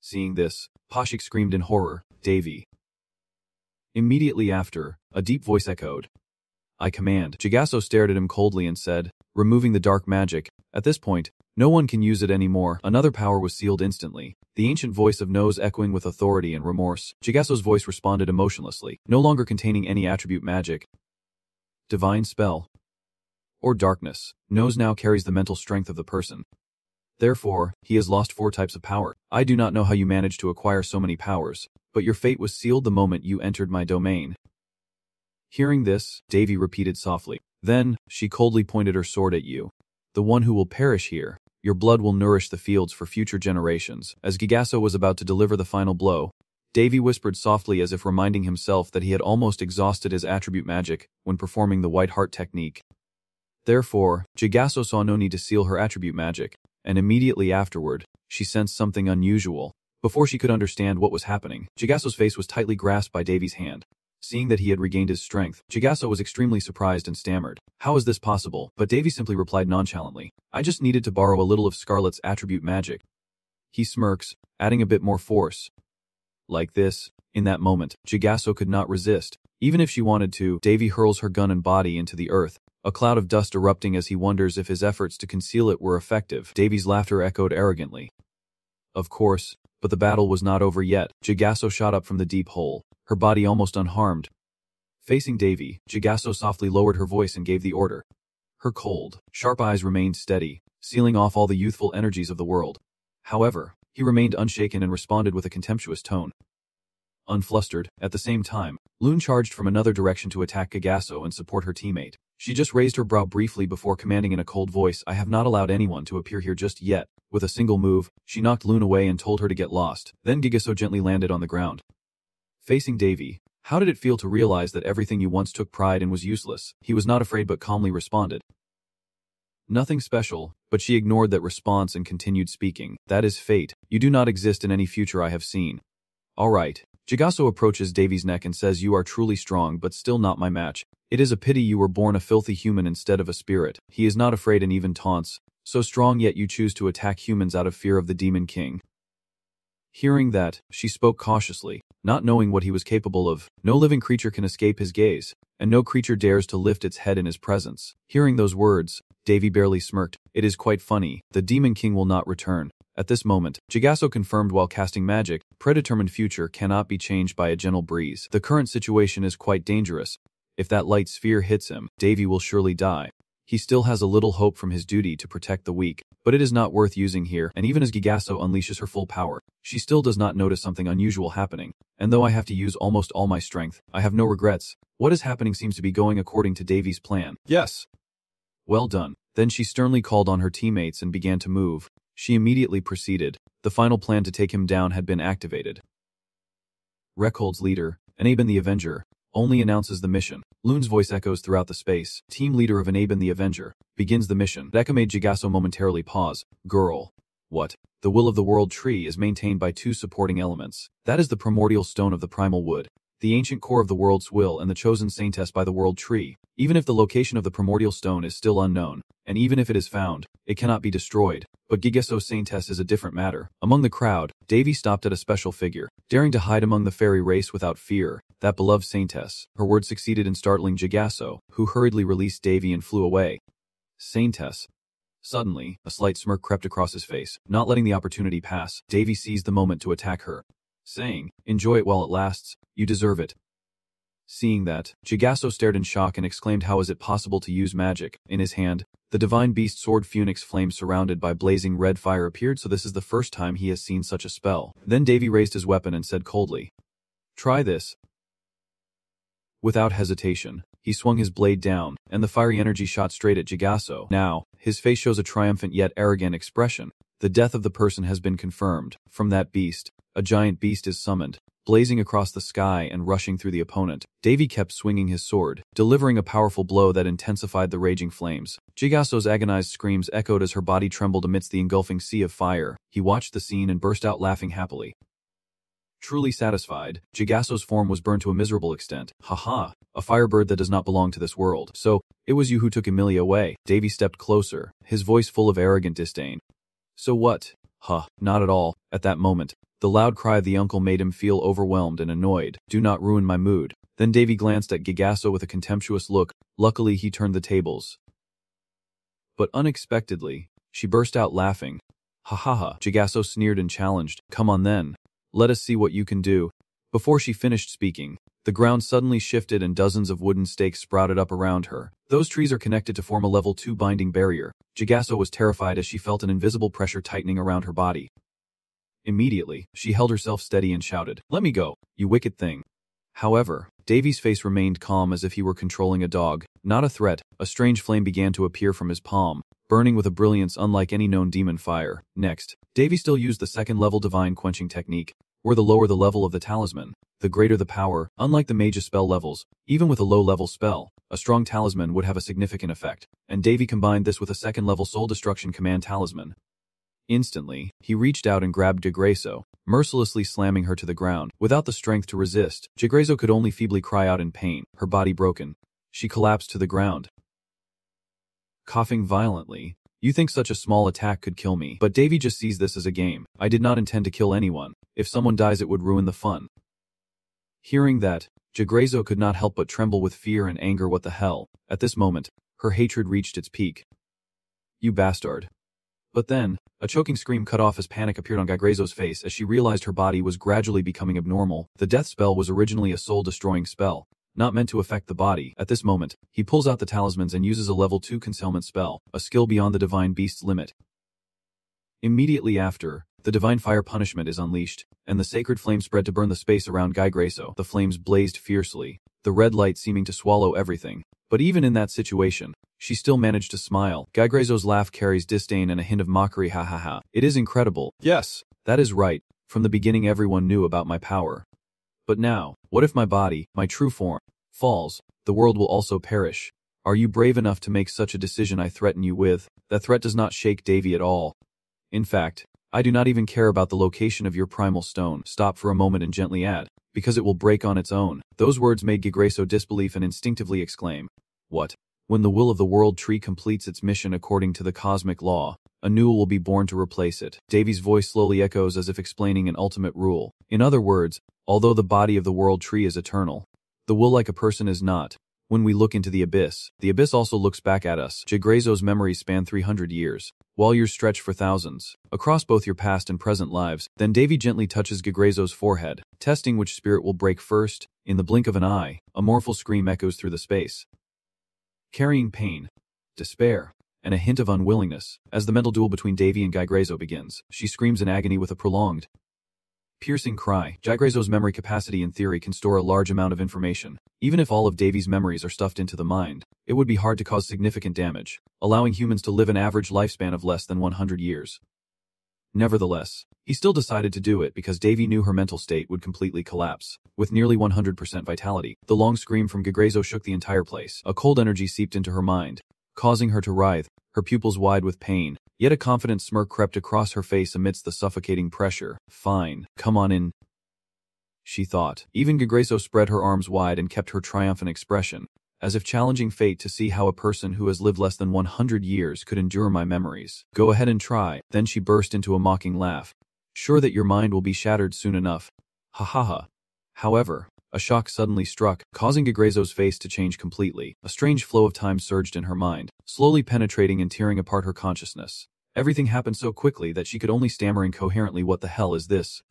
Seeing this, Pashik screamed in horror, "Davy!" Immediately after, a deep voice echoed, "I command." Jigasso stared at him coldly and said, "Removing the dark magic. At this point, no one can use it anymore." Another power was sealed instantly, the ancient voice of Nose echoing with authority and remorse. Jigasso's voice responded emotionlessly, no longer containing any attribute magic, divine spell, or darkness. Nose now carries the mental strength of the person. Therefore, he has lost 4 types of power. I do not know how you managed to acquire so many powers, but your fate was sealed the moment you entered my domain. Hearing this, Davy repeated softly. Then, she coldly pointed her sword at you. The one who will perish here. Your blood will nourish the fields for future generations. As Jigasso was about to deliver the final blow, Davy whispered softly as if reminding himself that he had almost exhausted his attribute magic when performing the White Heart technique. Therefore, Jigasso saw no need to seal her attribute magic, and immediately afterward, she sensed something unusual. Before she could understand what was happening, Jigasso's face was tightly grasped by Davy's hand. Seeing that he had regained his strength, Jigasso was extremely surprised and stammered, "How is this possible?" But Davy simply replied nonchalantly, "I just needed to borrow a little of Scarlet's attribute magic." He smirks, adding a bit more force. Like this, in that moment, Jigasso could not resist. Even if she wanted to, Davy hurls her gun and body into the earth, a cloud of dust erupting as he wonders if his efforts to conceal it were effective. Davy's laughter echoed arrogantly. Of course, but the battle was not over yet. Jigasso shot up from the deep hole, her body almost unharmed. Facing Davy, Jigasso softly lowered her voice and gave the order. Her cold, sharp eyes remained steady, sealing off all the youthful energies of the world. However, he remained unshaken and responded with a contemptuous tone. Unflustered, at the same time, Loon charged from another direction to attack Jigasso and support her teammate. She just raised her brow briefly before commanding in a cold voice, "I have not allowed anyone to appear here just yet." With a single move, she knocked Loon away and told her to get lost. Then Jigasso gently landed on the ground. Facing Davy, how did it feel to realize that everything you once took pride in was useless? He was not afraid but calmly responded. Nothing special, but she ignored that response and continued speaking. "That is fate. You do not exist in any future I have seen." "All right." Jigasso approaches Davy's neck and says, "You are truly strong but still not my match. It is a pity you were born a filthy human instead of a spirit." He is not afraid and even taunts, "So strong yet you choose to attack humans out of fear of the Demon King." Hearing that, she spoke cautiously, not knowing what he was capable of. No living creature can escape his gaze, and no creature dares to lift its head in his presence. Hearing those words, Davy barely smirked. "It is quite funny. The Demon King will not return." At this moment, Jigasso confirmed while casting magic, predetermined future cannot be changed by a gentle breeze. The current situation is quite dangerous. If that light sphere hits him, Davy will surely die. He still has a little hope from his duty to protect the weak, but it is not worth using here, and even as Jigasso unleashes her full power, she still does not notice something unusual happening. And though I have to use almost all my strength, I have no regrets. What is happening seems to be going according to Davy's plan. Yes. Well done. Then she sternly called on her teammates and began to move. She immediately proceeded. The final plan to take him down had been activated. Reckhold's leader, Enaben the Avenger, only announces the mission. Loon's voice echoes throughout the space. Team leader of Enaben the Avenger begins the mission. That made Jigasso momentarily pause. Girl. What? The will of the world tree is maintained by 2 supporting elements. That is the primordial stone of the primal wood, the ancient core of the world's will, and the chosen saintess by the world tree. Even if the location of the primordial stone is still unknown, and even if it is found, it cannot be destroyed. But Jigasso's saintess is a different matter. Among the crowd, Davy stopped at a special figure, daring to hide among the fairy race without fear. That beloved saintess. Her words succeeded in startling Jigasso, who hurriedly released Davy and flew away. Saintess. Suddenly, a slight smirk crept across his face. Not letting the opportunity pass, Davy seized the moment to attack her, saying, "Enjoy it while it lasts. You deserve it." Seeing that, Jigasso stared in shock and exclaimed, "How is it possible to use magic?" In his hand, the divine beast sword Phoenix flame surrounded by blazing red fire appeared, so this is the first time he has seen such a spell. Then Davy raised his weapon and said coldly, "Try this." Without hesitation, he swung his blade down, and the fiery energy shot straight at Jigasso. Now, his face shows a triumphant yet arrogant expression. The death of the person has been confirmed. From that beast, a giant beast is summoned, blazing across the sky and rushing through the opponent. Davy kept swinging his sword, delivering a powerful blow that intensified the raging flames. Jigasso's agonized screams echoed as her body trembled amidst the engulfing sea of fire. He watched the scene and burst out laughing happily. Truly satisfied, Jigaso's form was burned to a miserable extent. Haha, a firebird that does not belong to this world. So, it was you who took Emilia away. Davy stepped closer, his voice full of arrogant disdain. So what? Not at all. At that moment, the loud cry of the uncle made him feel overwhelmed and annoyed. Do not ruin my mood. Then Davy glanced at Jigaso with a contemptuous look. Luckily he turned the tables. But unexpectedly, she burst out laughing. Ha ha ha. Jigaso sneered and challenged. Come on then. Let us see what you can do. Before she finished speaking, the ground suddenly shifted and dozens of wooden stakes sprouted up around her. Those trees are connected to form a level 2 binding barrier. Jigaso was terrified as she felt an invisible pressure tightening around her body. Immediately, she held herself steady and shouted, "Let me go, you wicked thing." However, Davy's face remained calm as if he were controlling a dog. Not a threat, a strange flame began to appear from his palm, burning with a brilliance unlike any known demon fire. Next, Davy still used the second-level divine quenching technique, where the lower the level of the talisman, the greater the power. Unlike the mage's spell levels, even with a low-level spell, a strong talisman would have a significant effect, and Davy combined this with a second-level soul destruction command talisman. Instantly, he reached out and grabbed Jigaso, mercilessly slamming her to the ground. Without the strength to resist, Jigaso could only feebly cry out in pain, her body broken. She collapsed to the ground, coughing violently. You think such a small attack could kill me, but Davy just sees this as a game. I did not intend to kill anyone. If someone dies it would ruin the fun. Hearing that, Jigaso could not help but tremble with fear and anger. What the hell? At this moment, her hatred reached its peak. You bastard. But then, a choking scream cut off as panic appeared on Jigaso's face as she realized her body was gradually becoming abnormal. The death spell was originally a soul-destroying spell, not meant to affect the body. At this moment, he pulls out the talismans and uses a level 2 concealment spell, a skill beyond the divine beast's limit. Immediately after, the divine fire punishment is unleashed, and the sacred flame spread to burn the space around Jigaso. The flames blazed fiercely, the red light seeming to swallow everything. But even in that situation, she still managed to smile. Jigaso's laugh carries disdain and a hint of mockery. Ha ha ha. It is incredible. Yes, that is right. From the beginning everyone knew about my power. But now, what if my body, my true form, falls? The world will also perish. Are you brave enough to make such a decision I threaten you with? That threat does not shake Davy at all. In fact, I do not even care about the location of your primal stone. Stop for a moment and gently add, because it will break on its own. Those words made Jigaso disbelief and instinctively exclaim, what? When the will of the world tree completes its mission according to the cosmic law, a new will be born to replace it. Davy's voice slowly echoes as if explaining an ultimate rule. In other words, although the body of the world tree is eternal, the will like a person is not. When we look into the abyss also looks back at us. Jigaso's memories span 300 years, while yours stretch for thousands, across both your past and present lives. Then Davy gently touches Jigaso's forehead, testing which spirit will break first. In the blink of an eye, a mournful scream echoes through the space, carrying pain, despair, and a hint of unwillingness. As the mental duel between Davy and Jigaso begins, she screams in agony with a prolonged, piercing cry. Jigaso's memory capacity in theory can store a large amount of information. Even if all of Davy's memories are stuffed into the mind, it would be hard to cause significant damage, allowing humans to live an average lifespan of less than 100 years. Nevertheless, he still decided to do it because Davy knew her mental state would completely collapse. With nearly 100% vitality, the long scream from Jigaso shook the entire place. A cold energy seeped into her mind, causing her to writhe, her pupils wide with pain. Yet a confident smirk crept across her face amidst the suffocating pressure. Fine, come on in, she thought. Even Jigaso spread her arms wide and kept her triumphant expression, as if challenging fate to see how a person who has lived less than 100 years could endure my memories. Go ahead and try. Then she burst into a mocking laugh. Sure that your mind will be shattered soon enough. Ha ha ha. However, a shock suddenly struck, causing Jigaso's face to change completely. A strange flow of time surged in her mind, slowly penetrating and tearing apart her consciousness. Everything happened so quickly that she could only stammer incoherently, what the hell is this?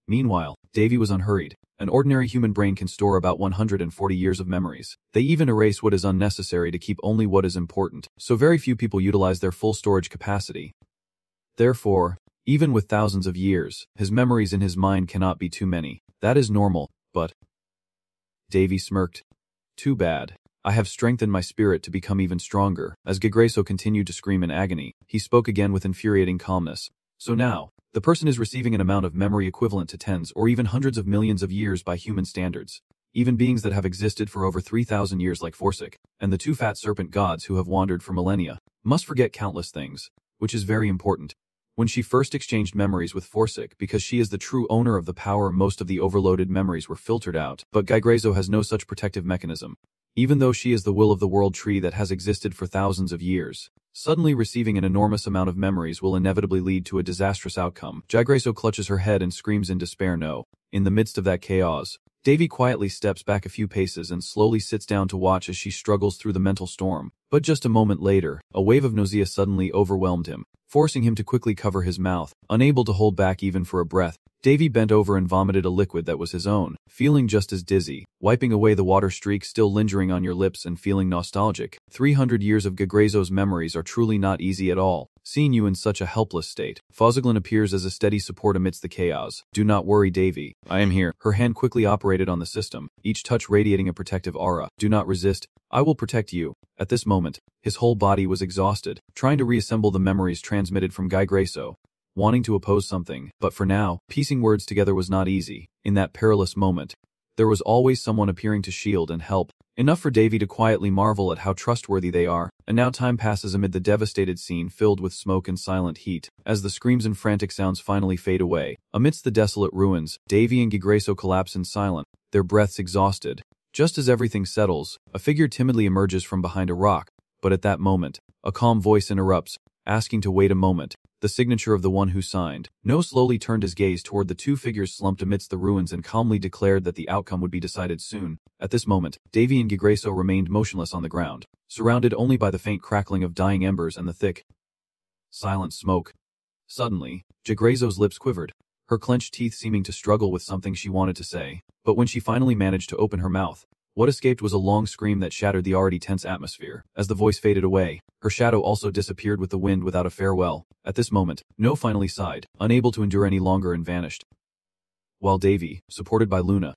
Meanwhile, Davy was unhurried. An ordinary human brain can store about 140 years of memories. They even erase what is unnecessary to keep only what is important, so very few people utilize their full storage capacity. Therefore, even with thousands of years, his memories in his mind cannot be too many. That is normal, but... Davy smirked. Too bad. I have strengthened my spirit to become even stronger. As Jigaso continued to scream in agony, he spoke again with infuriating calmness. So now, the person is receiving an amount of memory equivalent to tens or even hundreds of millions of years by human standards. Even beings that have existed for over 3,000 years like Forsyth, and the two fat serpent gods who have wandered for millennia, must forget countless things, which is very important. When she first exchanged memories with Forsyth, because she is the true owner of the power, most of the overloaded memories were filtered out, but Gaigreso has no such protective mechanism. Even though she is the will of the world tree that has existed for thousands of years, suddenly receiving an enormous amount of memories will inevitably lead to a disastrous outcome. Gaigreso clutches her head and screams in despair no. In the midst of that chaos, Davy quietly steps back a few paces and slowly sits down to watch as she struggles through the mental storm. But just a moment later, a wave of nausea suddenly overwhelmed him, forcing him to quickly cover his mouth. Unable to hold back even for a breath, Davy bent over and vomited a liquid that was his own, feeling just as dizzy, wiping away the water streak still lingering on your lips and feeling nostalgic. 300 years of Gaigreso's memories are truly not easy at all. Seeing you in such a helpless state, Fozziglin appears as a steady support amidst the chaos. Do not worry, Davy. I am here. Her hand quickly operated on the system, each touch radiating a protective aura. Do not resist. I will protect you. At this moment, his whole body was exhausted, trying to reassemble the memories transmitted from Gaigreso, wanting to oppose something, but for now, piecing words together was not easy. In that perilous moment, there was always someone appearing to shield and help, enough for Davy to quietly marvel at how trustworthy they are. And now time passes amid the devastated scene filled with smoke and silent heat, as the screams and frantic sounds finally fade away. Amidst the desolate ruins, Davy and Gaigreso collapse in silence, their breaths exhausted. Just as everything settles, a figure timidly emerges from behind a rock, but at that moment, a calm voice interrupts, asking to wait a moment. The signature of the one who signed. No slowly turned his gaze toward the two figures slumped amidst the ruins and calmly declared that the outcome would be decided soon. At this moment, Davy and Gaigreso remained motionless on the ground, surrounded only by the faint crackling of dying embers and the thick, silent smoke. Suddenly, Gaigreso's lips quivered, her clenched teeth seeming to struggle with something she wanted to say. But when she finally managed to open her mouth, what escaped was a long scream that shattered the already tense atmosphere. As the voice faded away, her shadow also disappeared with the wind without a farewell. At this moment, No finally sighed, unable to endure any longer, and vanished. While Davy, supported by Luna,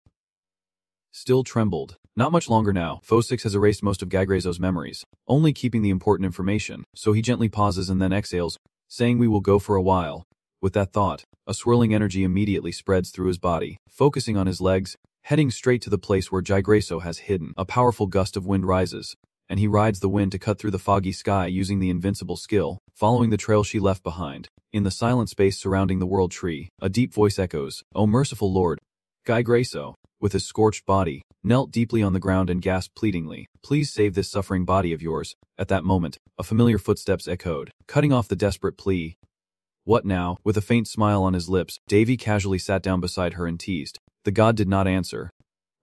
still trembled. Not much longer now. Forsyth has erased most of Gaigreso's memories, only keeping the important information, so he gently pauses and then exhales, saying we will go for a while. With that thought, a swirling energy immediately spreads through his body, focusing on his legs, heading straight to the place where Gaigreso has hidden. A powerful gust of wind rises, and he rides the wind to cut through the foggy sky using the invincible skill, following the trail she left behind. In the silent space surrounding the world tree, a deep voice echoes, "O merciful Lord." Gaigreso, with his scorched body, knelt deeply on the ground and gasped pleadingly, "Please save this suffering body of yours." At that moment, a familiar footsteps echoed, cutting off the desperate plea. What now? With a faint smile on his lips, Davy casually sat down beside her and teased. The god did not answer.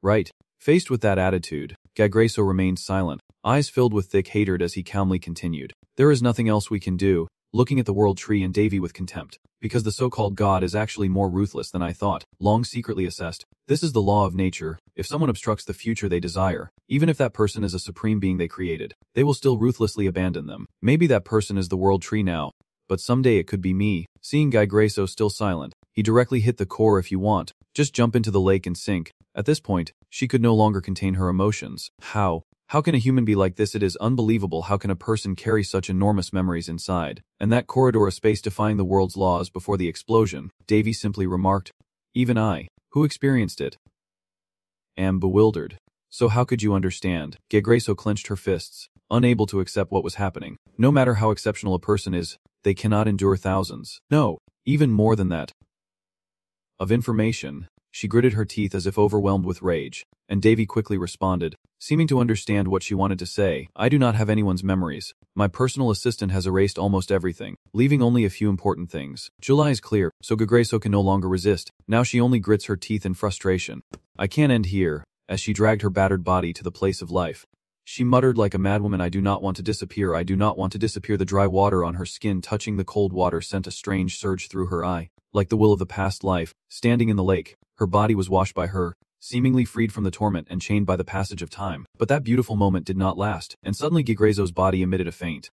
Right. Faced with that attitude, Gaigreso remained silent, eyes filled with thick hatred as he calmly continued. There is nothing else we can do, looking at the world tree and Davy with contempt, because the so-called god is actually more ruthless than I thought, Long secretly assessed. This is the law of nature. If someone obstructs the future they desire, even if that person is a supreme being they created, they will still ruthlessly abandon them. Maybe that person is the world tree now, but someday it could be me. Seeing Gaigreso still silent, he directly hit the core. If you want, just jump into the lake and sink. At this point, she could no longer contain her emotions. How can a human be like this? It is unbelievable. How can a person carry such enormous memories inside? And that corridor, a space defying the world's laws before the explosion, Davy simply remarked. Even I, who experienced it, am bewildered. So how could you understand? Gaigreso clenched her fists, unable to accept what was happening. No matter how exceptional a person is, they cannot endure thousands. No, even more than that. Of information. She gritted her teeth as if overwhelmed with rage, and Davy quickly responded, seeming to understand what she wanted to say. I do not have anyone's memories. My personal assistant has erased almost everything, leaving only a few important things. July is clear, so Gaigreso can no longer resist. Now she only grits her teeth in frustration. I can't end here. As she dragged her battered body to the place of life, she muttered like a madwoman, I do not want to disappear. I do not want to disappear. The dry water on her skin touching the cold water sent a strange surge through her eye. Like the will of the past life, standing in the lake, her body was washed by her, seemingly freed from the torment and chained by the passage of time. But that beautiful moment did not last, and suddenly Gaigreso's body emitted a faint,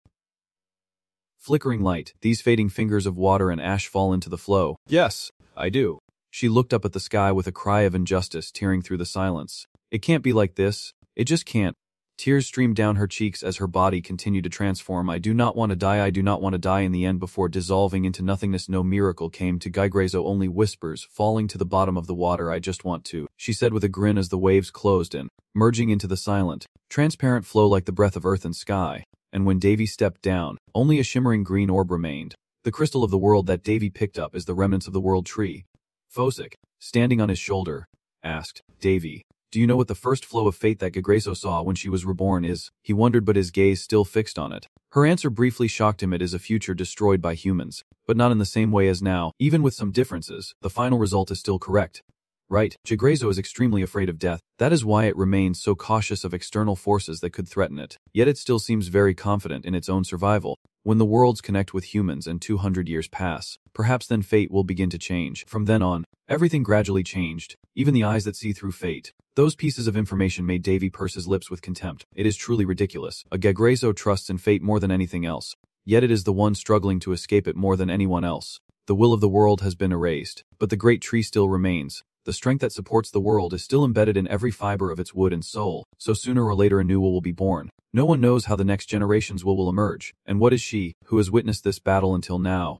flickering light. These fading fingers of water and ash fall into the flow. Yes, I do. She looked up at the sky with a cry of injustice tearing through the silence. It can't be like this. It just can't. Tears streamed down her cheeks as her body continued to transform. I do not want to die. I do not want to die. In the end, before dissolving into nothingness, no miracle came to Gaigreso, only whispers falling to the bottom of the water. I just want to, she said with a grin as the waves closed in, merging into the silent, transparent flow like the breath of earth and sky. And when Davy stepped down, only a shimmering green orb remained. The crystal of the world that Davy picked up is the remnants of the world tree. Fosik, standing on his shoulder, asked, Davy, do you know what the first flow of fate that Gegreso saw when she was reborn is? He wondered, but his gaze still fixed on it. Her answer briefly shocked him. It is a future destroyed by humans, but not in the same way as now. Even with some differences, the final result is still correct. Right, Gegreso is extremely afraid of death. That is why it remains so cautious of external forces that could threaten it. Yet it still seems very confident in its own survival. When the worlds connect with humans and 200 years pass, perhaps then fate will begin to change. From then on, everything gradually changed, even the eyes that see through fate. Those pieces of information made Davy purse his lips with contempt. It is truly ridiculous. A Gegreso trusts in fate more than anything else, yet it is the one struggling to escape it more than anyone else. The will of the world has been erased, but the great tree still remains. The strength that supports the world is still embedded in every fiber of its wood and soul, so sooner or later a new will be born. No one knows how the next generation's will emerge, and what is she, who has witnessed this battle until now?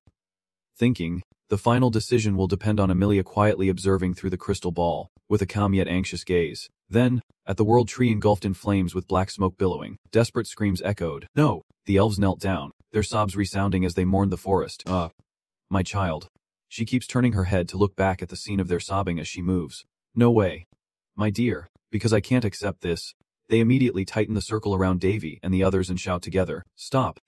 Thinking, the final decision will depend on Amelia quietly observing through the crystal ball, with a calm yet anxious gaze. Then, at the world tree engulfed in flames with black smoke billowing, desperate screams echoed. No! The elves knelt down, their sobs resounding as they mourned the forest. My child. She keeps turning her head to look back at the scene of their sobbing as she moves. No way. My dear, because I can't accept this. They immediately tighten the circle around Davy and the others and shout together, Stop!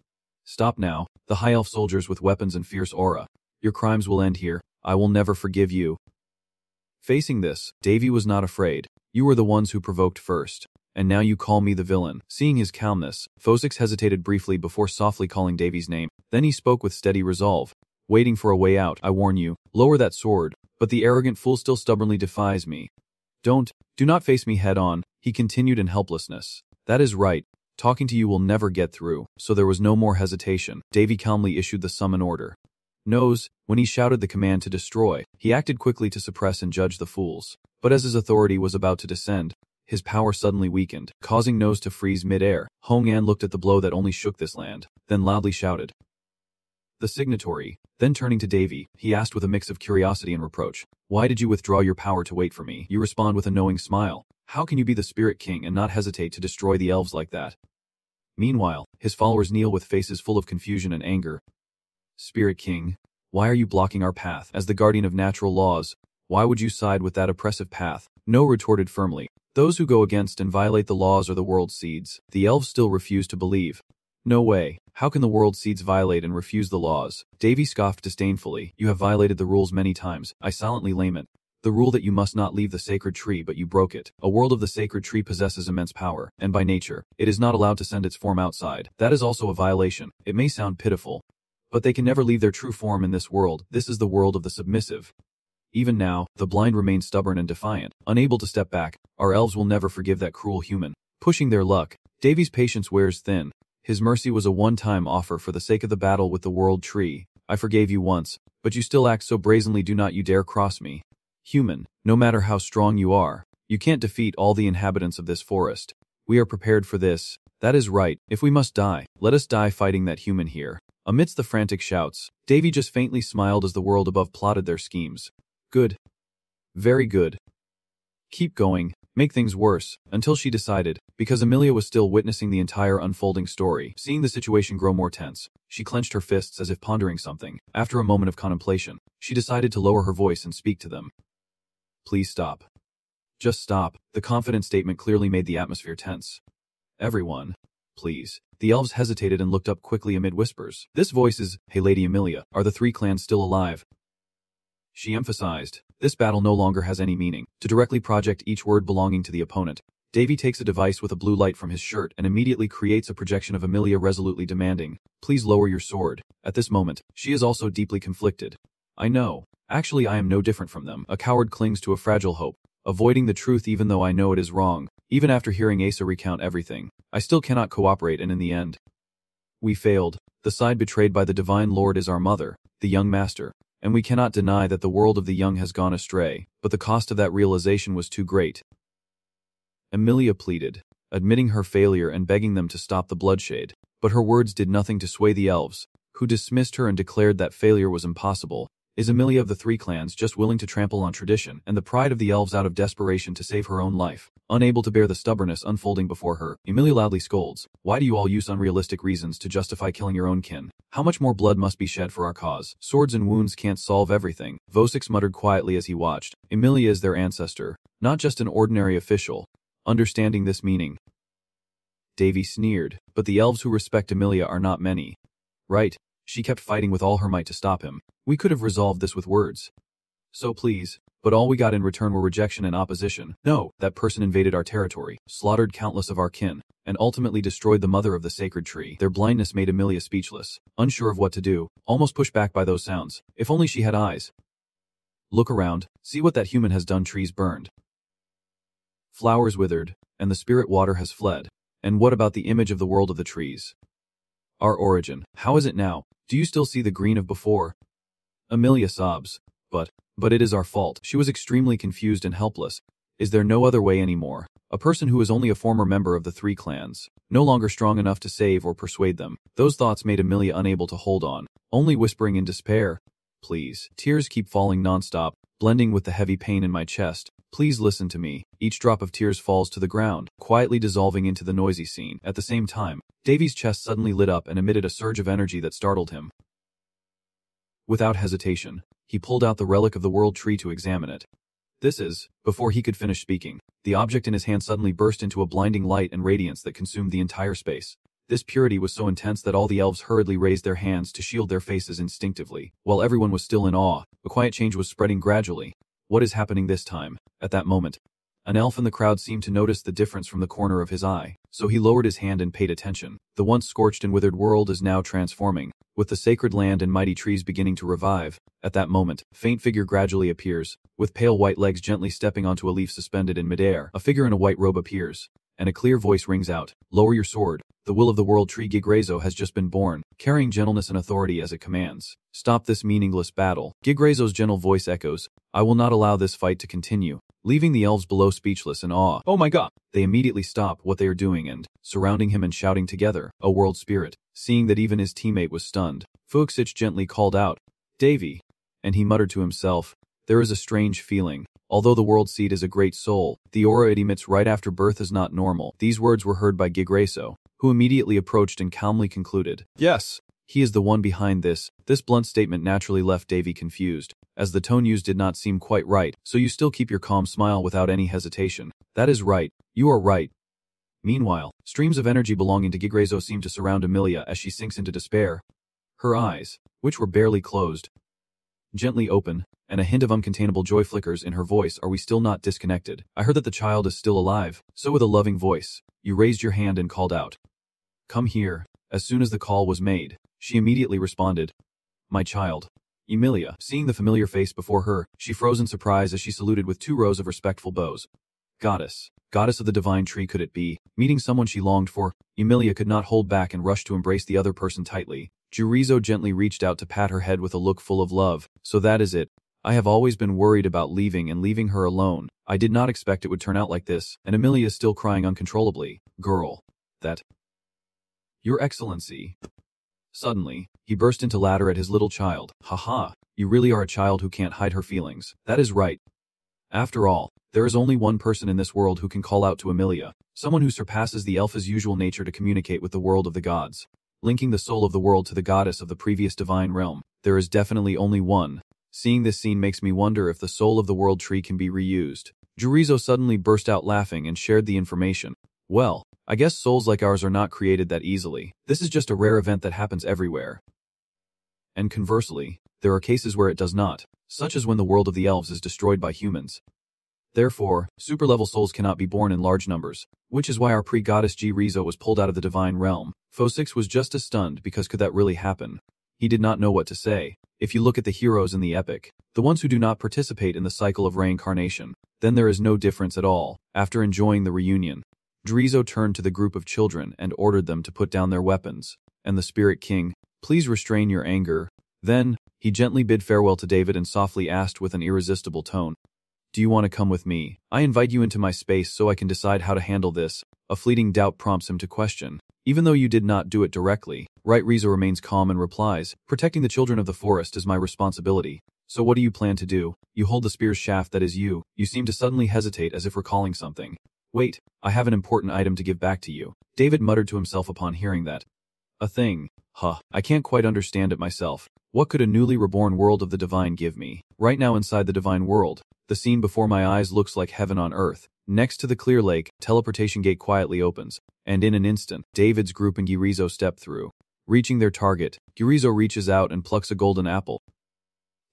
Stop now, the high elf soldiers with weapons and fierce aura. Your crimes will end here. I will never forgive you. Facing this, Davy was not afraid. You were the ones who provoked first. And now you call me the villain. Seeing his calmness, Fosix hesitated briefly before softly calling Davy's name. Then he spoke with steady resolve. Waiting for a way out, I warn you, lower that sword, but the arrogant fool still stubbornly defies me. Do not face me head on, he continued in helplessness. That is right, talking to you will never get through, so there was no more hesitation. Davy calmly issued the summon order. Nose, when he shouted the command to destroy, he acted quickly to suppress and judge the fools. But as his authority was about to descend, his power suddenly weakened, causing Nose to freeze mid-air. Hong An looked at the blow that only shook this land, then loudly shouted. The signatory. Then turning to Davy, he asked with a mix of curiosity and reproach, Why did you withdraw your power to wait for me? You respond with a knowing smile. How can you be the Spirit King and not hesitate to destroy the elves like that? Meanwhile, his followers kneel with faces full of confusion and anger. Spirit King, why are you blocking our path? As the guardian of natural laws, why would you side with that oppressive path? No, retorted firmly. Those who go against and violate the laws are the world's seeds. The elves still refuse to believe. No way. How can the world's seeds violate and refuse the laws? Davy scoffed disdainfully. You have violated the rules many times. I silently lament. The rule that you must not leave the sacred tree, but you broke it. A world of the sacred tree possesses immense power, and by nature, it is not allowed to send its form outside. That is also a violation. It may sound pitiful, but they can never leave their true form in this world. This is the world of the submissive. Even now, the blind remain stubborn and defiant, unable to step back. Our elves will never forgive that cruel human. Pushing their luck, Davy's patience wears thin. His mercy was a one-time offer for the sake of the battle with the world tree. I forgave you once, but you still act so brazenly. Do not you dare cross me. Human, no matter how strong you are, you can't defeat all the inhabitants of this forest. We are prepared for this. That is right. If we must die, let us die fighting that human here. Amidst the frantic shouts, Davy just faintly smiled as the world above plotted their schemes. Good. Very good. Keep going. Make things worse, until she decided, because Amelia was still witnessing the entire unfolding story. Seeing the situation grow more tense, she clenched her fists as if pondering something. After a moment of contemplation, she decided to lower her voice and speak to them. Please stop. Just stop. The confident statement clearly made the atmosphere tense. Everyone. Please. The elves hesitated and looked up quickly amid whispers. This voice is, Hey Lady Amelia, are the three clans still alive? She emphasized, this battle no longer has any meaning. To directly project each word belonging to the opponent, Davy takes a device with a blue light from his shirt and immediately creates a projection of Amelia resolutely demanding, Please lower your sword. At this moment, she is also deeply conflicted. I know. Actually, I am no different from them. A coward clings to a fragile hope, avoiding the truth even though I know it is wrong. Even after hearing Asa recount everything, I still cannot cooperate, and in the end, we failed. The side betrayed by the Divine Lord is our mother, the young master. And we cannot deny that the world of the young has gone astray, but the cost of that realization was too great. Amelia pleaded, admitting her failure and begging them to stop the bloodshed, but her words did nothing to sway the elves, who dismissed her and declared that failure was impossible. Is Emilia of the three clans just willing to trample on tradition and the pride of the elves out of desperation to save her own life? Unable to bear the stubbornness unfolding before her, Emilia loudly scolds, "Why do you all use unrealistic reasons to justify killing your own kin? How much more blood must be shed for our cause? Swords and wounds can't solve everything." Vosix muttered quietly as he watched. Emilia is their ancestor, not just an ordinary official. Understanding this meaning, Davy sneered, "But the elves who respect Emilia are not many." Right. She kept fighting with all her might to stop him. We could have resolved this with words. So please. But all we got in return were rejection and opposition. No, that person invaded our territory, slaughtered countless of our kin, and ultimately destroyed the mother of the sacred tree. Their blindness made Emilia speechless, unsure of what to do, almost pushed back by those sounds. If only she had eyes. Look around, see what that human has done. Trees burned, flowers withered, and the spirit water has fled. And what about the image of the world of the trees? Our origin, how is it now? Do you still see the green of before? Emilia sobs. But it is our fault. She was extremely confused and helpless. Is there no other way anymore? A person who is only a former member of the three clans, no longer strong enough to save or persuade them. Those thoughts made Emilia unable to hold on, only whispering in despair, "Please." Tears keep falling nonstop, blending with the heavy pain in my chest. "Please listen to me." Each drop of tears falls to the ground, quietly dissolving into the noisy scene. At the same time, Davy's chest suddenly lit up and emitted a surge of energy that startled him. Without hesitation, he pulled out the relic of the world tree to examine it. This is, before he could finish speaking, the object in his hand suddenly burst into a blinding light and radiance that consumed the entire space. This purity was so intense that all the elves hurriedly raised their hands to shield their faces instinctively. While everyone was still in awe, a quiet change was spreading gradually. What is happening this time? At that moment, an elf in the crowd seemed to notice the difference from the corner of his eye, so he lowered his hand and paid attention. The once scorched and withered world is now transforming, with the sacred land and mighty trees beginning to revive. At that moment, a faint figure gradually appears, with pale white legs gently stepping onto a leaf suspended in midair. A figure in a white robe appears, and a clear voice rings out, "Lower your sword. The will of the world tree Gigrezo has just been born, carrying gentleness and authority as it commands. Stop this meaningless battle." Gigrezo's gentle voice echoes, "I will not allow this fight to continue," leaving the elves below speechless in awe. "Oh my god!" They immediately stop what they are doing and, surrounding him and shouting together, "A world spirit." Seeing that even his teammate was stunned, Fuxich gently called out, "Davy." And he muttered to himself, "There is a strange feeling. Although the world seed is a great soul, the aura it emits right after birth is not normal." These words were heard by Gigrezo, who immediately approached and calmly concluded, "Yes, he is the one behind this." This blunt statement naturally left Davy confused, as the tone used did not seem quite right. "So you still keep your calm smile without any hesitation." "That is right. You are right." Meanwhile, streams of energy belonging to Gigrezo seem to surround Emilia as she sinks into despair. Her eyes, which were barely closed, gently open, and a hint of uncontainable joy flickers in her voice. "Are we still not disconnected? I heard that the child is still alive." So with a loving voice, you raised your hand and called out, "Come here." As soon as the call was made, she immediately responded, "My child." Emilia, seeing the familiar face before her, she froze in surprise as she saluted with 2 rows of respectful bows. "Goddess. Goddess of the divine tree, could it be?" Meeting someone she longed for, Emilia could not hold back and rushed to embrace the other person tightly. Gigrezo gently reached out to pat her head with a look full of love. "So that is it. I have always been worried about leaving her alone. I did not expect it would turn out like this." And Emilia is still crying uncontrollably. "Girl. That. Your Excellency." Suddenly, he burst into laughter at his little child. "Haha, you really are a child who can't hide her feelings. That is right. After all, there is only one person in this world who can call out to Emilia, someone who surpasses the elf's usual nature to communicate with the world of the gods, linking the soul of the world to the goddess of the previous divine realm. There is definitely only one. Seeing this scene makes me wonder if the soul of the world tree can be reused." Gigrezo suddenly burst out laughing and shared the information. "Well, I guess souls like ours are not created that easily. This is just a rare event that happens everywhere. And conversely, there are cases where it does not, such as when the world of the elves is destroyed by humans. Therefore, super-level souls cannot be born in large numbers, which is why our pre-goddess Gigrezo was pulled out of the divine realm." Fuxich was just as stunned because could that really happen? He did not know what to say. If you look at the heroes in the epic, the ones who do not participate in the cycle of reincarnation, then there is no difference at all. After enjoying the reunion, Gigrezo turned to the group of children and ordered them to put down their weapons. And the Spirit King, "Please restrain your anger." Then, he gently bid farewell to David and softly asked with an irresistible tone, "Do you want to come with me? I invite you into my space so I can decide how to handle this." A fleeting doubt prompts him to question, "Even though you did not do it directly." Right Rizo remains calm and replies, "Protecting the children of the forest is my responsibility, So what do you plan to do? You hold the spear's shaft, that is you. You seem to suddenly hesitate as if recalling something. Wait, I have an important item to give back to you. David muttered to himself upon hearing that. A thing. I can't quite understand it myself. What could a newly reborn world of the divine give me? Right now inside the divine world, the scene before my eyes looks like heaven on earth. Next to the clear lake, teleportation gate quietly opens, and in an instant, David's group and Girizo step through. Reaching their target, Girizo reaches out and plucks a golden apple.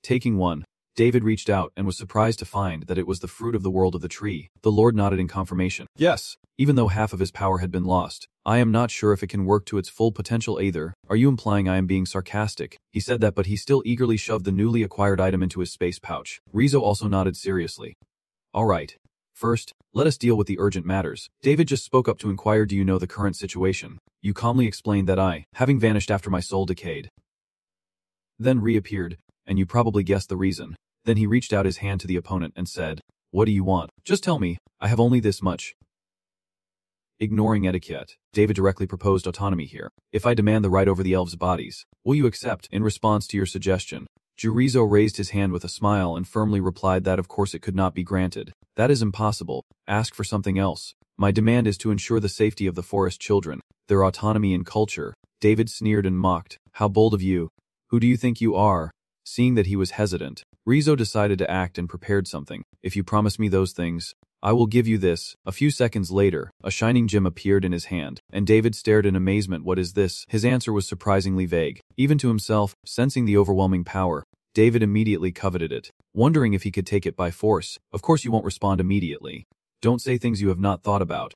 Taking one, David reached out and was surprised to find that it was the fruit of the world of the tree. The Lord nodded in confirmation. Yes, even though half of his power had been lost. I am not sure if it can work to its full potential either. Are you implying I am being sarcastic? He said that, but he still eagerly shoved the newly acquired item into his space pouch. Rizzo also nodded seriously. All right. First, let us deal with the urgent matters. David just spoke up to inquire, do you know the current situation? You calmly explained that I, having vanished after my soul decayed, then reappeared, and you probably guessed the reason. Then he reached out his hand to the opponent and said, what do you want? Just tell me, I have only this much. Ignoring etiquette, David directly proposed autonomy here. If I demand the right over the elves' bodies, will you accept? In response to your suggestion, Jurizo raised his hand with a smile and firmly replied that of course it could not be granted. That is impossible. Ask for something else. My demand is to ensure the safety of the forest children, their autonomy and culture. David sneered and mocked. How bold of you. Who do you think you are? Seeing that he was hesitant, Rizzo decided to act and prepared something. If you promise me those things, I will give you this. A few seconds later, a shining gem appeared in his hand, and David stared in amazement. What is this? His answer was surprisingly vague. Even to himself, sensing the overwhelming power, David immediately coveted it, wondering if he could take it by force. Of course you won't respond immediately. Don't say things you have not thought about.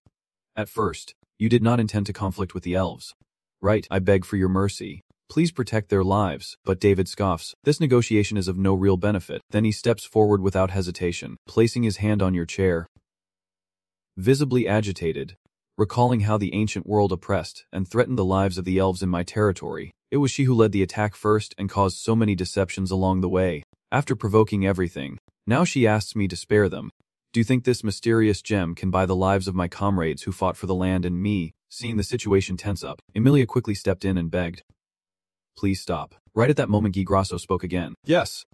At first, you did not intend to conflict with the elves. Right, I beg for your mercy. Please protect their lives. But David scoffs. This negotiation is of no real benefit. Then he steps forward without hesitation, placing his hand on your chair. Visibly agitated, recalling how the ancient world oppressed and threatened the lives of the elves in my territory. It was she who led the attack first and caused so many deceptions along the way. After provoking everything, now she asks me to spare them. Do you think this mysterious gem can buy the lives of my comrades who fought for the land and me? Seeing the situation tense up, Emilia quickly stepped in and begged. Please stop. Right at that moment Gigrasso spoke again. Yes.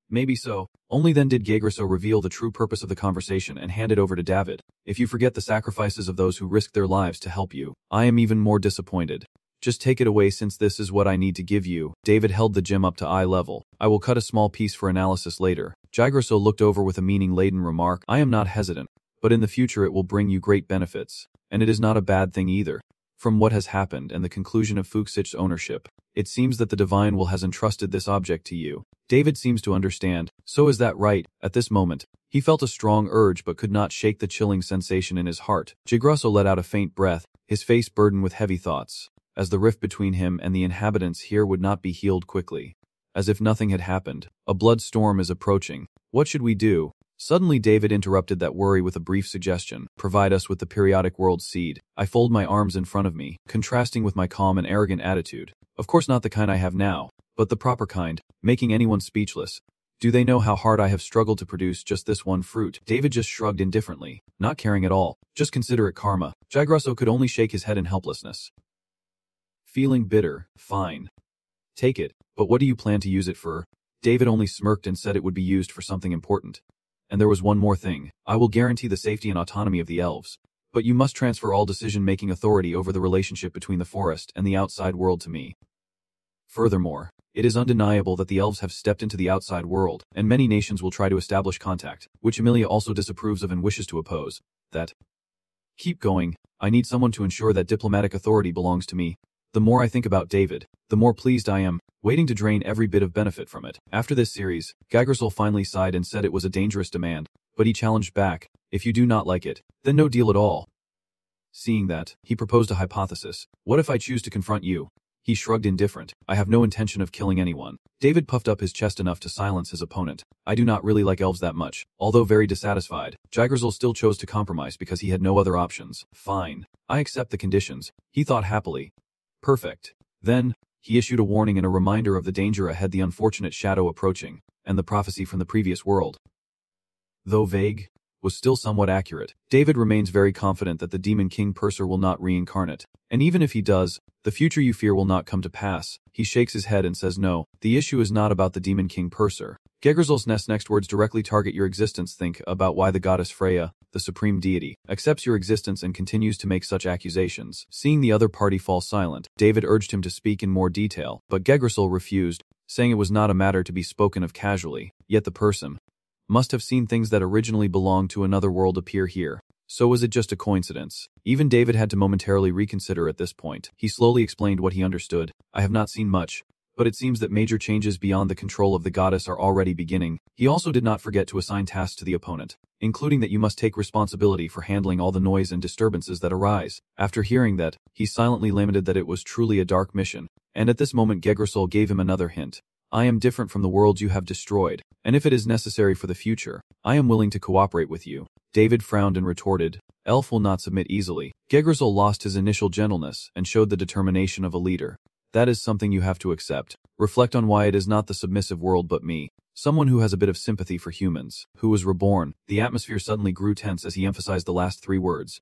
Maybe so. Only then did Gigrasso reveal the true purpose of the conversation and hand it over to David. If you forget the sacrifices of those who risked their lives to help you, I am even more disappointed. Just take it away since this is what I need to give you. David held the gem up to eye level. I will cut a small piece for analysis later. Gigrasso looked over with a meaning-laden remark. I am not hesitant, but in the future it will bring you great benefits. And it is not a bad thing either. From what has happened and the conclusion of Fuxich's ownership, it seems that the Divine Will has entrusted this object to you. David seems to understand. So is that right? At this moment, he felt a strong urge but could not shake the chilling sensation in his heart. Gigrasso let out a faint breath, his face burdened with heavy thoughts, as the rift between him and the inhabitants here would not be healed quickly. As if nothing had happened, a blood storm is approaching. What should we do? Suddenly David interrupted that worry with a brief suggestion. Provide us with the periodic world seed. I fold my arms in front of me, contrasting with my calm and arrogant attitude. Of course not the kind I have now, but the proper kind, making anyone speechless. Do they know how hard I have struggled to produce just this one fruit? David just shrugged indifferently, not caring at all. Just consider it karma. Gigrasso could only shake his head in helplessness. Feeling bitter, fine. Take it, but what do you plan to use it for? David only smirked and said it would be used for something important. And there was one more thing. I will guarantee the safety and autonomy of the elves. But you must transfer all decision-making authority over the relationship between the forest and the outside world to me. Furthermore, it is undeniable that the elves have stepped into the outside world, and many nations will try to establish contact, which Emilia also disapproves of and wishes to oppose. Keep going. I need someone to ensure that diplomatic authority belongs to me. The more I think about David, the more pleased I am, waiting to drain every bit of benefit from it. After this series, Gigersol finally sighed and said it was a dangerous demand, but he challenged back. If you do not like it, then no deal at all. Seeing that, he proposed a hypothesis. What if I choose to confront you? He shrugged indifferent. I have no intention of killing anyone. David puffed up his chest enough to silence his opponent. I do not really like elves that much. Although very dissatisfied, Gigersol still chose to compromise because he had no other options. Fine. I accept the conditions, he thought happily. Perfect. Then, he issued a warning and a reminder of the danger ahead, the unfortunate shadow approaching, and the prophecy from the previous world. Though vague, was still somewhat accurate. David remains very confident that the Demon King Purser will not reincarnate, and even if he does, the future you fear will not come to pass. He shakes his head and says no, the issue is not about the Demon King Purser. Gegrzol's next words directly target your existence. Think about why the goddess Freya, the supreme deity, accepts your existence and continues to make such accusations. Seeing the other party fall silent, David urged him to speak in more detail, but Gegrzol refused, saying it was not a matter to be spoken of casually, yet the person must have seen things that originally belonged to another world appear here. So was it just a coincidence? Even David had to momentarily reconsider at this point. He slowly explained what he understood. I have not seen much, but it seems that major changes beyond the control of the goddess are already beginning. He also did not forget to assign tasks to the opponent, including that you must take responsibility for handling all the noise and disturbances that arise. After hearing that, he silently lamented that it was truly a dark mission, and at this moment Gegrzol gave him another hint. I am different from the worlds you have destroyed, and if it is necessary for the future, I am willing to cooperate with you. David frowned and retorted, Elf will not submit easily. Gegrzol lost his initial gentleness and showed the determination of a leader. That is something you have to accept. Reflect on why it is not the submissive world but me, someone who has a bit of sympathy for humans, who was reborn. The atmosphere suddenly grew tense as he emphasized the last 3 words.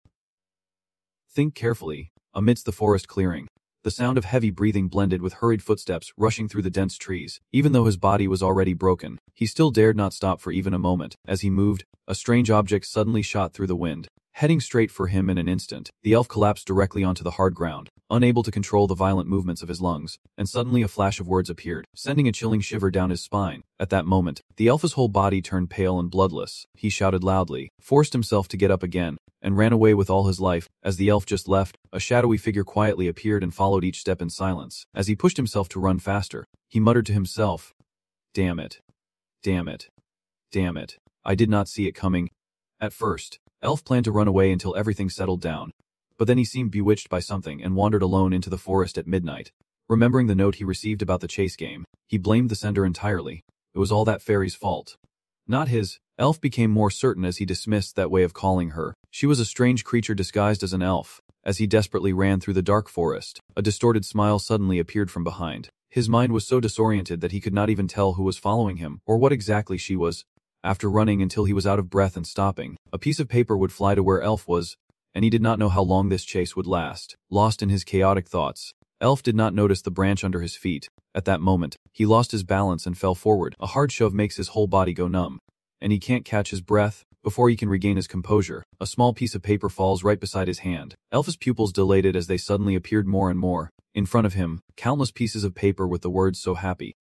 Think carefully. Amidst the forest clearing, the sound of heavy breathing blended with hurried footsteps rushing through the dense trees. Even though his body was already broken, he still dared not stop for even a moment. As he moved, a strange object suddenly shot through the wind, heading straight for him in an instant. The elf collapsed directly onto the hard ground, unable to control the violent movements of his lungs, and suddenly a flash of words appeared, sending a chilling shiver down his spine. At that moment, the elf's whole body turned pale and bloodless. He shouted loudly, forced himself to get up again, and ran away with all his life. As the elf just left, a shadowy figure quietly appeared and followed each step in silence. As he pushed himself to run faster, he muttered to himself, Damn it. Damn it. Damn it. I did not see it coming. At first, Elf planned to run away until everything settled down, but then he seemed bewitched by something and wandered alone into the forest at midnight. Remembering the note he received about the chase game, he blamed the sender entirely. It was all that fairy's fault, not his. Elf became more certain as he dismissed that way of calling her. She was a strange creature disguised as an elf. As he desperately ran through the dark forest, a distorted smile suddenly appeared from behind. His mind was so disoriented that he could not even tell who was following him or what exactly she was. After running until he was out of breath and stopping, a piece of paper would fly to where Elf was, and he did not know how long this chase would last. Lost in his chaotic thoughts, Elf did not notice the branch under his feet. At that moment, he lost his balance and fell forward. A hard shove makes his whole body go numb, and he can't catch his breath. Before he can regain his composure, a small piece of paper falls right beside his hand. Elf's pupils dilated as they suddenly appeared more and more. In front of him, countless pieces of paper with the words so happy,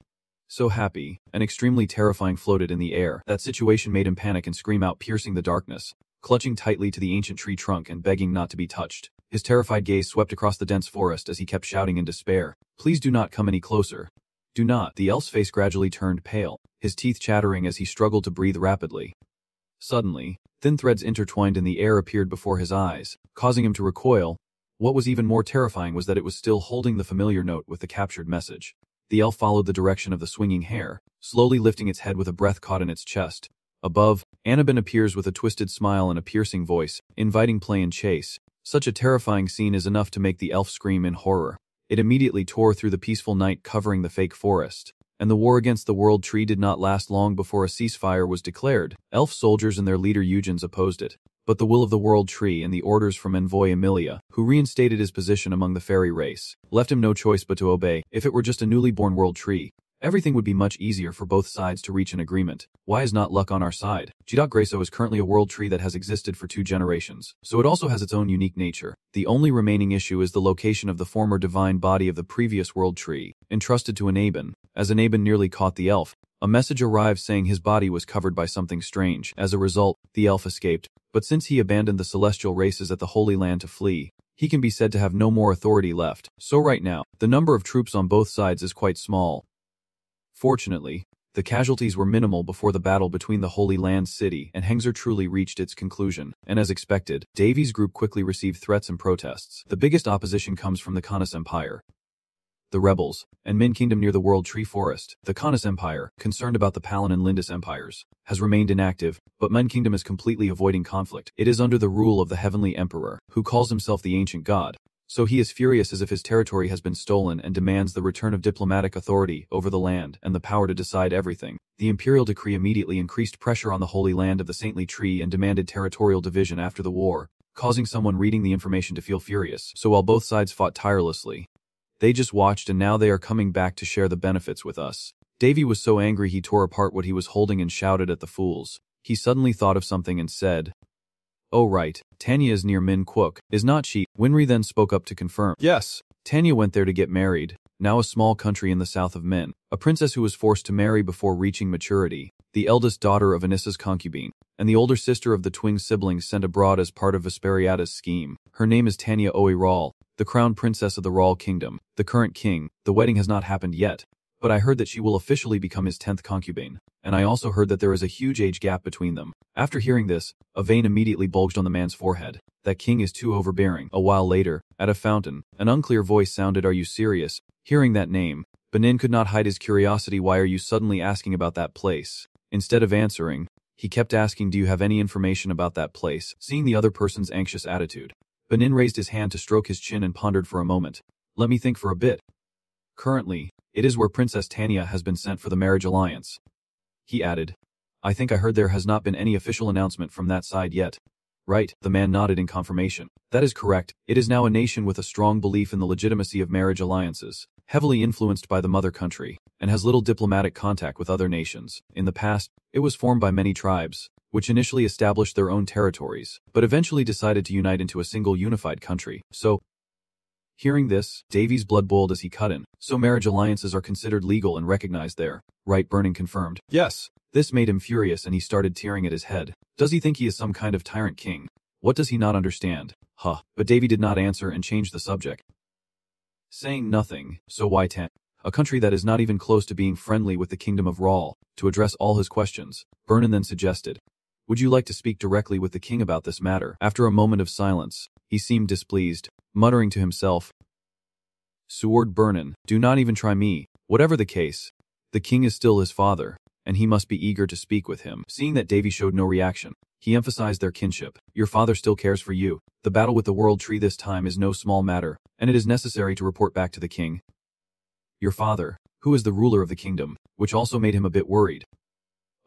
and extremely terrifying floated in the air. That situation made him panic and scream out, piercing the darkness, clutching tightly to the ancient tree trunk and begging not to be touched. His terrified gaze swept across the dense forest as he kept shouting in despair, Please do not come any closer. Do not. The elf's face gradually turned pale, his teeth chattering as he struggled to breathe rapidly. Suddenly, thin threads intertwined in the air appeared before his eyes, causing him to recoil. What was even more terrifying was that it was still holding the familiar note with the captured message. The elf followed the direction of the swinging hair, slowly lifting its head with a breath caught in its chest. Above, Annabin appears with a twisted smile and a piercing voice, inviting play and chase. Such a terrifying scene is enough to make the elf scream in horror. It immediately tore through the peaceful night covering the fake forest, and the war against the World Tree did not last long before a ceasefire was declared. Elf soldiers and their leader Eugens opposed it, but the will of the World Tree and the orders from Envoy Emilia, who reinstated his position among the fairy race, left him no choice but to obey. If it were just a newly born World Tree, everything would be much easier for both sides to reach an agreement. Why is not luck on our side? Grasso is currently a world tree that has existed for 2 generations, so it also has its own unique nature. The only remaining issue is the location of the former divine body of the previous world tree, entrusted to Anabin. As Anabin nearly caught the elf, a message arrived saying his body was covered by something strange. As a result, the elf escaped, but since he abandoned the celestial races at the Holy Land to flee, he can be said to have no more authority left. So right now, the number of troops on both sides is quite small. Fortunately, the casualties were minimal before the battle between the Holy Land City and Hengzer truly reached its conclusion, and as expected, Davies' group quickly received threats and protests. The biggest opposition comes from the Canis Empire, the rebels, and Min Kingdom near the World Tree Forest. The Canis Empire, concerned about the Palin and Lindis empires, has remained inactive, but Min Kingdom is completely avoiding conflict. It is under the rule of the Heavenly Emperor, who calls himself the Ancient God. So he is furious as if his territory has been stolen and demands the return of diplomatic authority over the land and the power to decide everything. The imperial decree immediately increased pressure on the Holy Land of the Saintly Tree and demanded territorial division after the war, causing someone reading the information to feel furious. So while both sides fought tirelessly, they just watched, and now they are coming back to share the benefits with us. Davy was so angry he tore apart what he was holding and shouted at the fools. He suddenly thought of something and said, "Oh right, Tanya is near Min Kwok, is not she?" Winry then spoke up to confirm. "Yes, Tanya went there to get married, now a small country in the south of Min, a princess who was forced to marry before reaching maturity, the eldest daughter of Anissa's concubine, and the older sister of the twin siblings sent abroad as part of Vesperiata's scheme. Her name is Tanya Oiral, the crown princess of the Ral kingdom, the current king. The wedding has not happened yet, but I heard that she will officially become his 10th concubine, and I also heard that there is a huge age gap between them." After hearing this, a vein immediately bulged on the man's forehead. That king is too overbearing. A while later, at a fountain, an unclear voice sounded, "Are you serious?" Hearing that name, Benin could not hide his curiosity. "Why are you suddenly asking about that place?" Instead of answering, he kept asking, "Do you have any information about that place?" Seeing the other person's anxious attitude, Benin raised his hand to stroke his chin and pondered for a moment. "Let me think for a bit. Currently, it is where Princess Tanya has been sent for the marriage alliance." He added, "I think I heard there has not been any official announcement from that side yet." "Right," the man nodded in confirmation. "That is correct. It is now a nation with a strong belief in the legitimacy of marriage alliances, heavily influenced by the mother country, and has little diplomatic contact with other nations. In the past, it was formed by many tribes, which initially established their own territories, but eventually decided to unite into a single unified country. So," hearing this, Davy's blood boiled as he cut in. "So marriage alliances are considered legal and recognized there, right?" Burning confirmed. "Yes." This made him furious and he started tearing at his head. Does he think he is some kind of tyrant king? What does he not understand? Huh. But Davy did not answer and changed the subject, saying nothing. "So why a country that is not even close to being friendly with the kingdom of Ral?" To address all his questions, Vernon then suggested, "Would you like to speak directly with the king about this matter?" After a moment of silence, he seemed displeased, muttering to himself, "Sword Vernon, do not even try me. Whatever the case, the king is still his father, and he must be eager to speak with him." Seeing that Davy showed no reaction, he emphasized their kinship. "Your father still cares for you. The battle with the World Tree this time is no small matter, and it is necessary to report back to the king. Your father, who is the ruler of the kingdom," which also made him a bit worried.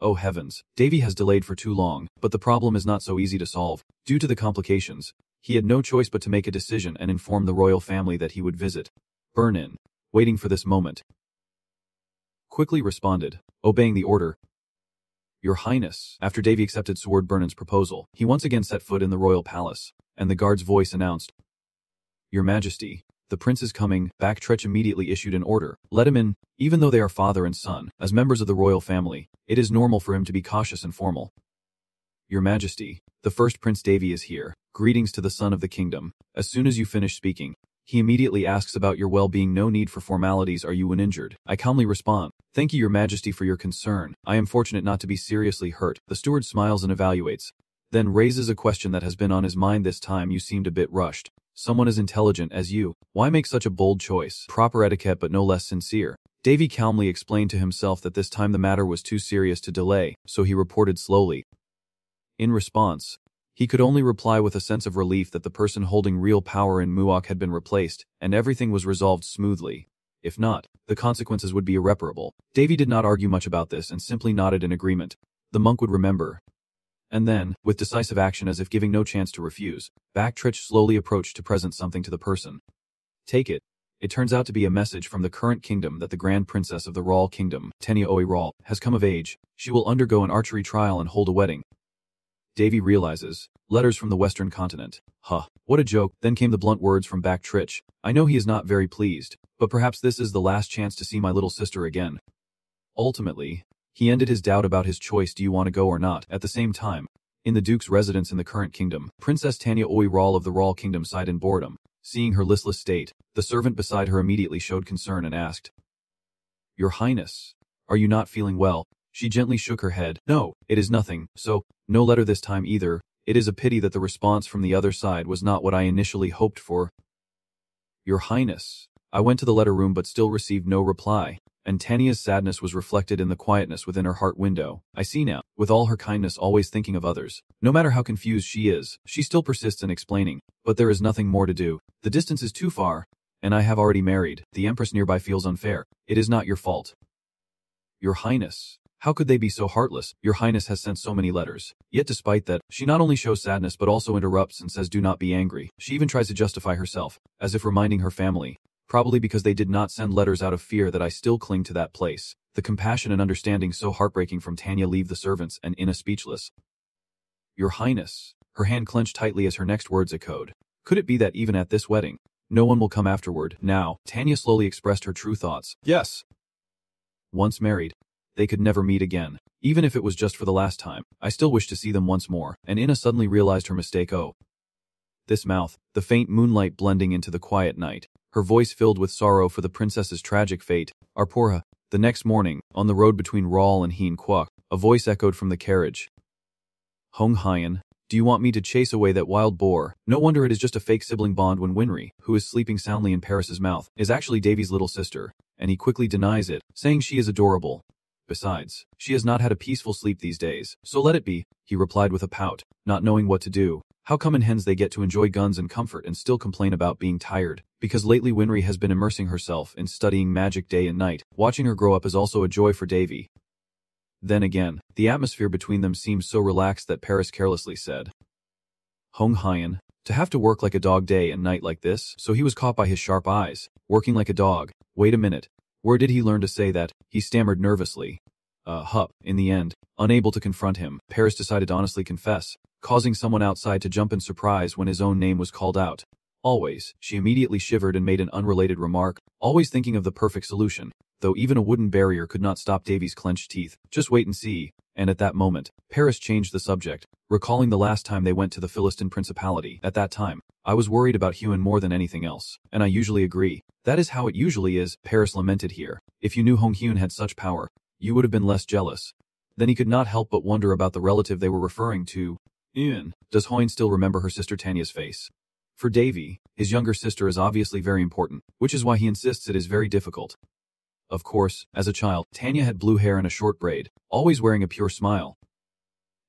Oh heavens, Davy has delayed for too long, but the problem is not so easy to solve. Due to the complications, he had no choice but to make a decision and inform the royal family that he would visit. Burn-in, waiting for this moment, quickly responded, obeying the order. "Your Highness." After Davy accepted Sword Burnin's proposal, he once again set foot in the royal palace, and the guard's voice announced, "Your Majesty, the prince is coming." Backtretch immediately issued an order. "Let him in." Even though they are father and son, as members of the royal family, it is normal for him to be cautious and formal. "Your Majesty, the first Prince Davy is here. Greetings to the son of the kingdom." As soon as you finish speaking, he immediately asks about your well-being. "No need for formalities. Are you uninjured?" I calmly respond, "Thank you, Your Majesty, for your concern. I am fortunate not to be seriously hurt." The steward smiles and evaluates, then raises a question that has been on his mind this time. "You seemed a bit rushed. Someone as intelligent as you, why make such a bold choice?" Proper etiquette but no less sincere. Davy calmly explained to himself that this time the matter was too serious to delay, so he reported slowly. In response, he could only reply with a sense of relief that the person holding real power in Muok had been replaced, and everything was resolved smoothly. If not, the consequences would be irreparable. Davy did not argue much about this and simply nodded in agreement. The monk would remember. And then, with decisive action as if giving no chance to refuse, Backtretch slowly approached to present something to the person. "Take it." It turns out to be a message from the current kingdom that the Grand Princess of the Ral Kingdom, Tanya Oiral, has come of age. She will undergo an archery trial and hold a wedding. Davy realizes, letters from the Western continent. Huh, what a joke. Then came the blunt words from Backtretch. "I know he is not very pleased, but perhaps this is the last chance to see my little sister again." Ultimately, he ended his doubt about his choice. "Do you want to go or not?" At the same time, in the Duke's residence in the current kingdom, Princess Tanya Oiral of the Ral Kingdom sighed in boredom. Seeing her listless state, the servant beside her immediately showed concern and asked, "Your Highness, are you not feeling well?" She gently shook her head. "No, it is nothing." So, no letter this time either. It is a pity that the response from the other side was not what I initially hoped for. "Your Highness." I went to the letter room but still received no reply, and Tanya's sadness was reflected in the quietness within her heart window. I see now, with all her kindness always thinking of others. No matter how confused she is, she still persists in explaining, but there is nothing more to do. The distance is too far, and I have already married. The Empress nearby feels unfair. It is not your fault. "Your Highness. How could they be so heartless? Your Highness has sent so many letters. Yet despite that, she not only shows sadness but also interrupts and says do not be angry. She even tries to justify herself, as if reminding her family, Probably because they did not send letters out of fear that I still cling to that place. The compassion and understanding so heartbreaking from Tanya leave the servants and Ina speechless. Your Highness. Her hand clenched tightly as her next words echoed. Could it be that even at this wedding, no one will come afterward? Now, Tanya slowly expressed her true thoughts. Yes. Once married, they could never meet again. Even if it was just for the last time, I still wish to see them once more. And Ina suddenly realized her mistake. Oh. This mouth, the faint moonlight blending into the quiet night, her voice filled with sorrow for the princess's tragic fate. Arpora. The next morning, on the road between Rawl and Hien Kwok, a voice echoed from the carriage. Hong Hien, do you want me to chase away that wild boar? No wonder it is just a fake sibling bond when Winry, who is sleeping soundly in Paris's mouth, is actually Davy's little sister, and he quickly denies it, saying she is adorable. Besides, she has not had a peaceful sleep these days, so let it be, he replied with a pout, not knowing what to do. How come in hens they get to enjoy guns and comfort and still complain about being tired? Because lately Winry has been immersing herself in studying magic day and night. Watching her grow up is also a joy for Davy. Then again, the atmosphere between them seemed so relaxed that Paris carelessly said, Hong Hien, to have to work like a dog day and night like this? So he was caught by his sharp eyes. Working like a dog. Wait a minute. Where did he learn to say that? He stammered nervously. In the end, unable to confront him, Paris decided to honestly confess, causing someone outside to jump in surprise when his own name was called out. Always, she immediately shivered and made an unrelated remark, always thinking of the perfect solution, though even a wooden barrier could not stop Davy's clenched teeth. Just wait and see. And at that moment, Paris changed the subject, recalling the last time they went to the Philistine Principality. At that time, I was worried about Huan more than anything else, and I usually agree. That is how it usually is, Paris lamented here. If you knew Hong Hyun had such power, you would have been less jealous. Then he could not help but wonder about the relative they were referring to. Does Hoyne still remember her sister Tanya's face? For Davy, his younger sister is obviously very important, which is why he insists it is very difficult. Of course, as a child, Tanya had blue hair and a short braid, always wearing a pure smile.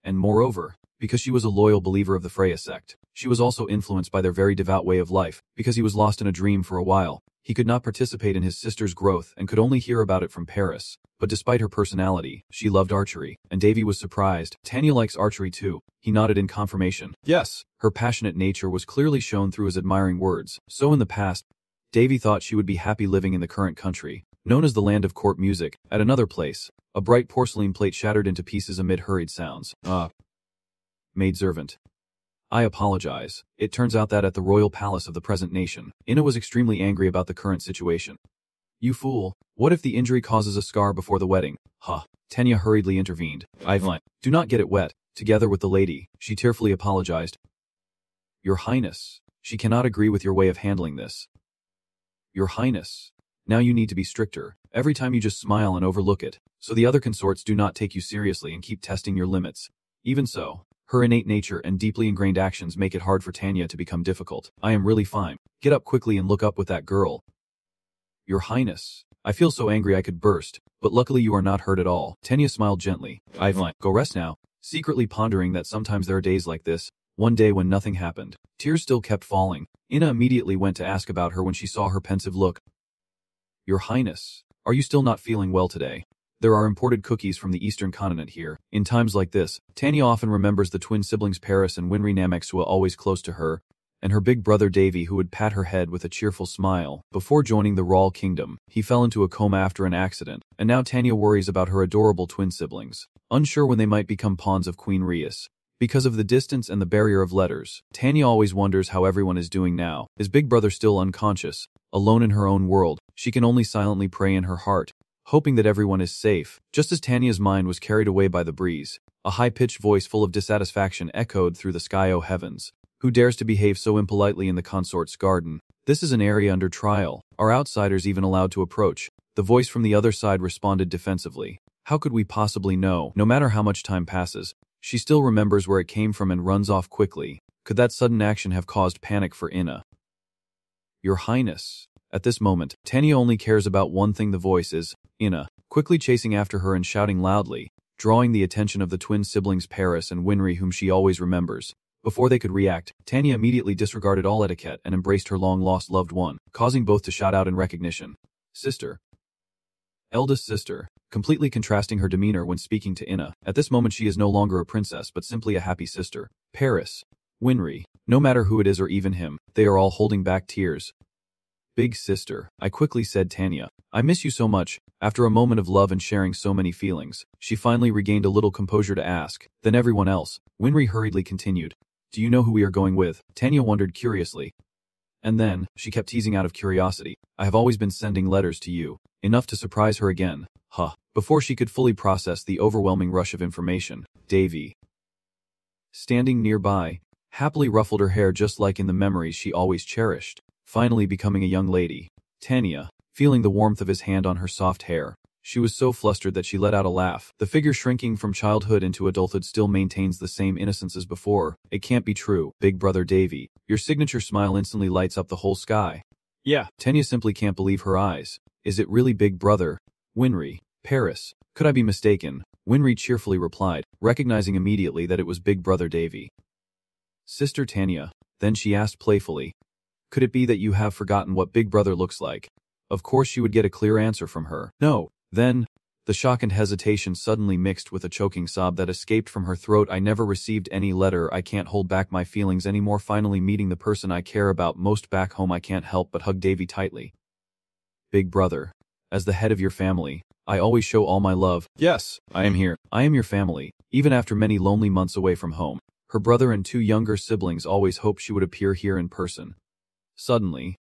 And moreover, because she was a loyal believer of the Freya sect, she was also influenced by their very devout way of life. Because he was lost in a dream for a while, he could not participate in his sister's growth and could only hear about it from Paris. But despite her personality, she loved archery, and Davy was surprised. Tanya likes archery too. He nodded in confirmation. Yes. Her passionate nature was clearly shown through his admiring words. So in the past, Davy thought she would be happy living in the current country, known as the land of court music. At another place, a bright porcelain plate shattered into pieces amid hurried sounds. Maidservant. I apologize. It turns out that at the royal palace of the present nation, Ina was extremely angry about the current situation. You fool. What if the injury causes a scar before the wedding? Tanya hurriedly intervened. Ivan, do not get it wet. Together with the lady, she tearfully apologized. Your Highness, she cannot agree with your way of handling this. Your Highness, now you need to be stricter. Every time you just smile and overlook it, so the other consorts do not take you seriously and keep testing your limits. Even so, her innate nature and deeply ingrained actions make it hard for Tanya to become difficult. I am really fine. Get up quickly and look up with that girl. Your Highness, I feel so angry I could burst, but luckily you are not hurt at all. Tanya smiled gently. Ivan, go rest now. Secretly pondering that sometimes there are days like this, one day when nothing happened. Tears still kept falling. Ina immediately went to ask about her when she saw her pensive look. Your Highness, are you still not feeling well today? There are imported cookies from the eastern continent here. In times like this, Tanya often remembers the twin siblings Paris and Winry Namex who are always close to her, and her big brother Davy who would pat her head with a cheerful smile. Before joining the Rawl Kingdom, he fell into a coma after an accident, and now Tanya worries about her adorable twin siblings, unsure when they might become pawns of Queen Rias. Because of the distance and the barrier of letters, Tanya always wonders how everyone is doing now. Is big brother still unconscious? Alone in her own world, she can only silently pray in her heart, hoping that everyone is safe. Just as Tanya's mind was carried away by the breeze, a high-pitched voice full of dissatisfaction echoed through the sky. Oh heavens! Who dares to behave so impolitely in the consort's garden? This is an area under trial. Are outsiders even allowed to approach? The voice from the other side responded defensively. How could we possibly know? No matter how much time passes, she still remembers where it came from and runs off quickly. Could that sudden action have caused panic for Ina? Your Highness. At this moment, Tanya only cares about one thing. The voice is Ina, quickly chasing after her and shouting loudly, drawing the attention of the twin siblings Paris and Winry whom she always remembers. Before they could react, Tanya immediately disregarded all etiquette and embraced her long-lost loved one, causing both to shout out in recognition. Sister. Eldest sister, completely contrasting her demeanor when speaking to Ina. At this moment she is no longer a princess but simply a happy sister. Paris. Winry. No matter who it is or even him, they are all holding back tears. Big sister, I quickly said Tanya. I miss you so much. After a moment of love and sharing so many feelings, she finally regained a little composure to ask. Then everyone else. Winry hurriedly continued. Do you know who we are going with? Tanya wondered curiously. And then, she kept teasing out of curiosity. I have always been sending letters to you. Enough to surprise her again. Huh. Before she could fully process the overwhelming rush of information, Davy, standing nearby, happily ruffled her hair just like in the memories she always cherished, finally becoming a young lady. Tanya, feeling the warmth of his hand on her soft hair. She was so flustered that she let out a laugh. The figure shrinking from childhood into adulthood still maintains the same innocence as before. It can't be true, big brother Davy. Your signature smile instantly lights up the whole sky. Yeah. Tanya simply can't believe her eyes. Is it really big brother? Winry. Paris. Could I be mistaken? Winry cheerfully replied, recognizing immediately that it was big brother Davy. Sister Tanya. Then she asked playfully. Could it be that you have forgotten what big brother looks like? Of course she would get a clear answer from her. No. Then, the shock and hesitation suddenly mixed with a choking sob that escaped from her throat. I never received any letter. I can't hold back my feelings anymore. Finally meeting the person I care about most back home, I can't help but hug Davy tightly. Big brother. As the head of your family, I always show all my love. Yes, I am here. I am your family. Even after many lonely months away from home, her brother and 2 younger siblings always hoped she would appear here in person. Suddenly,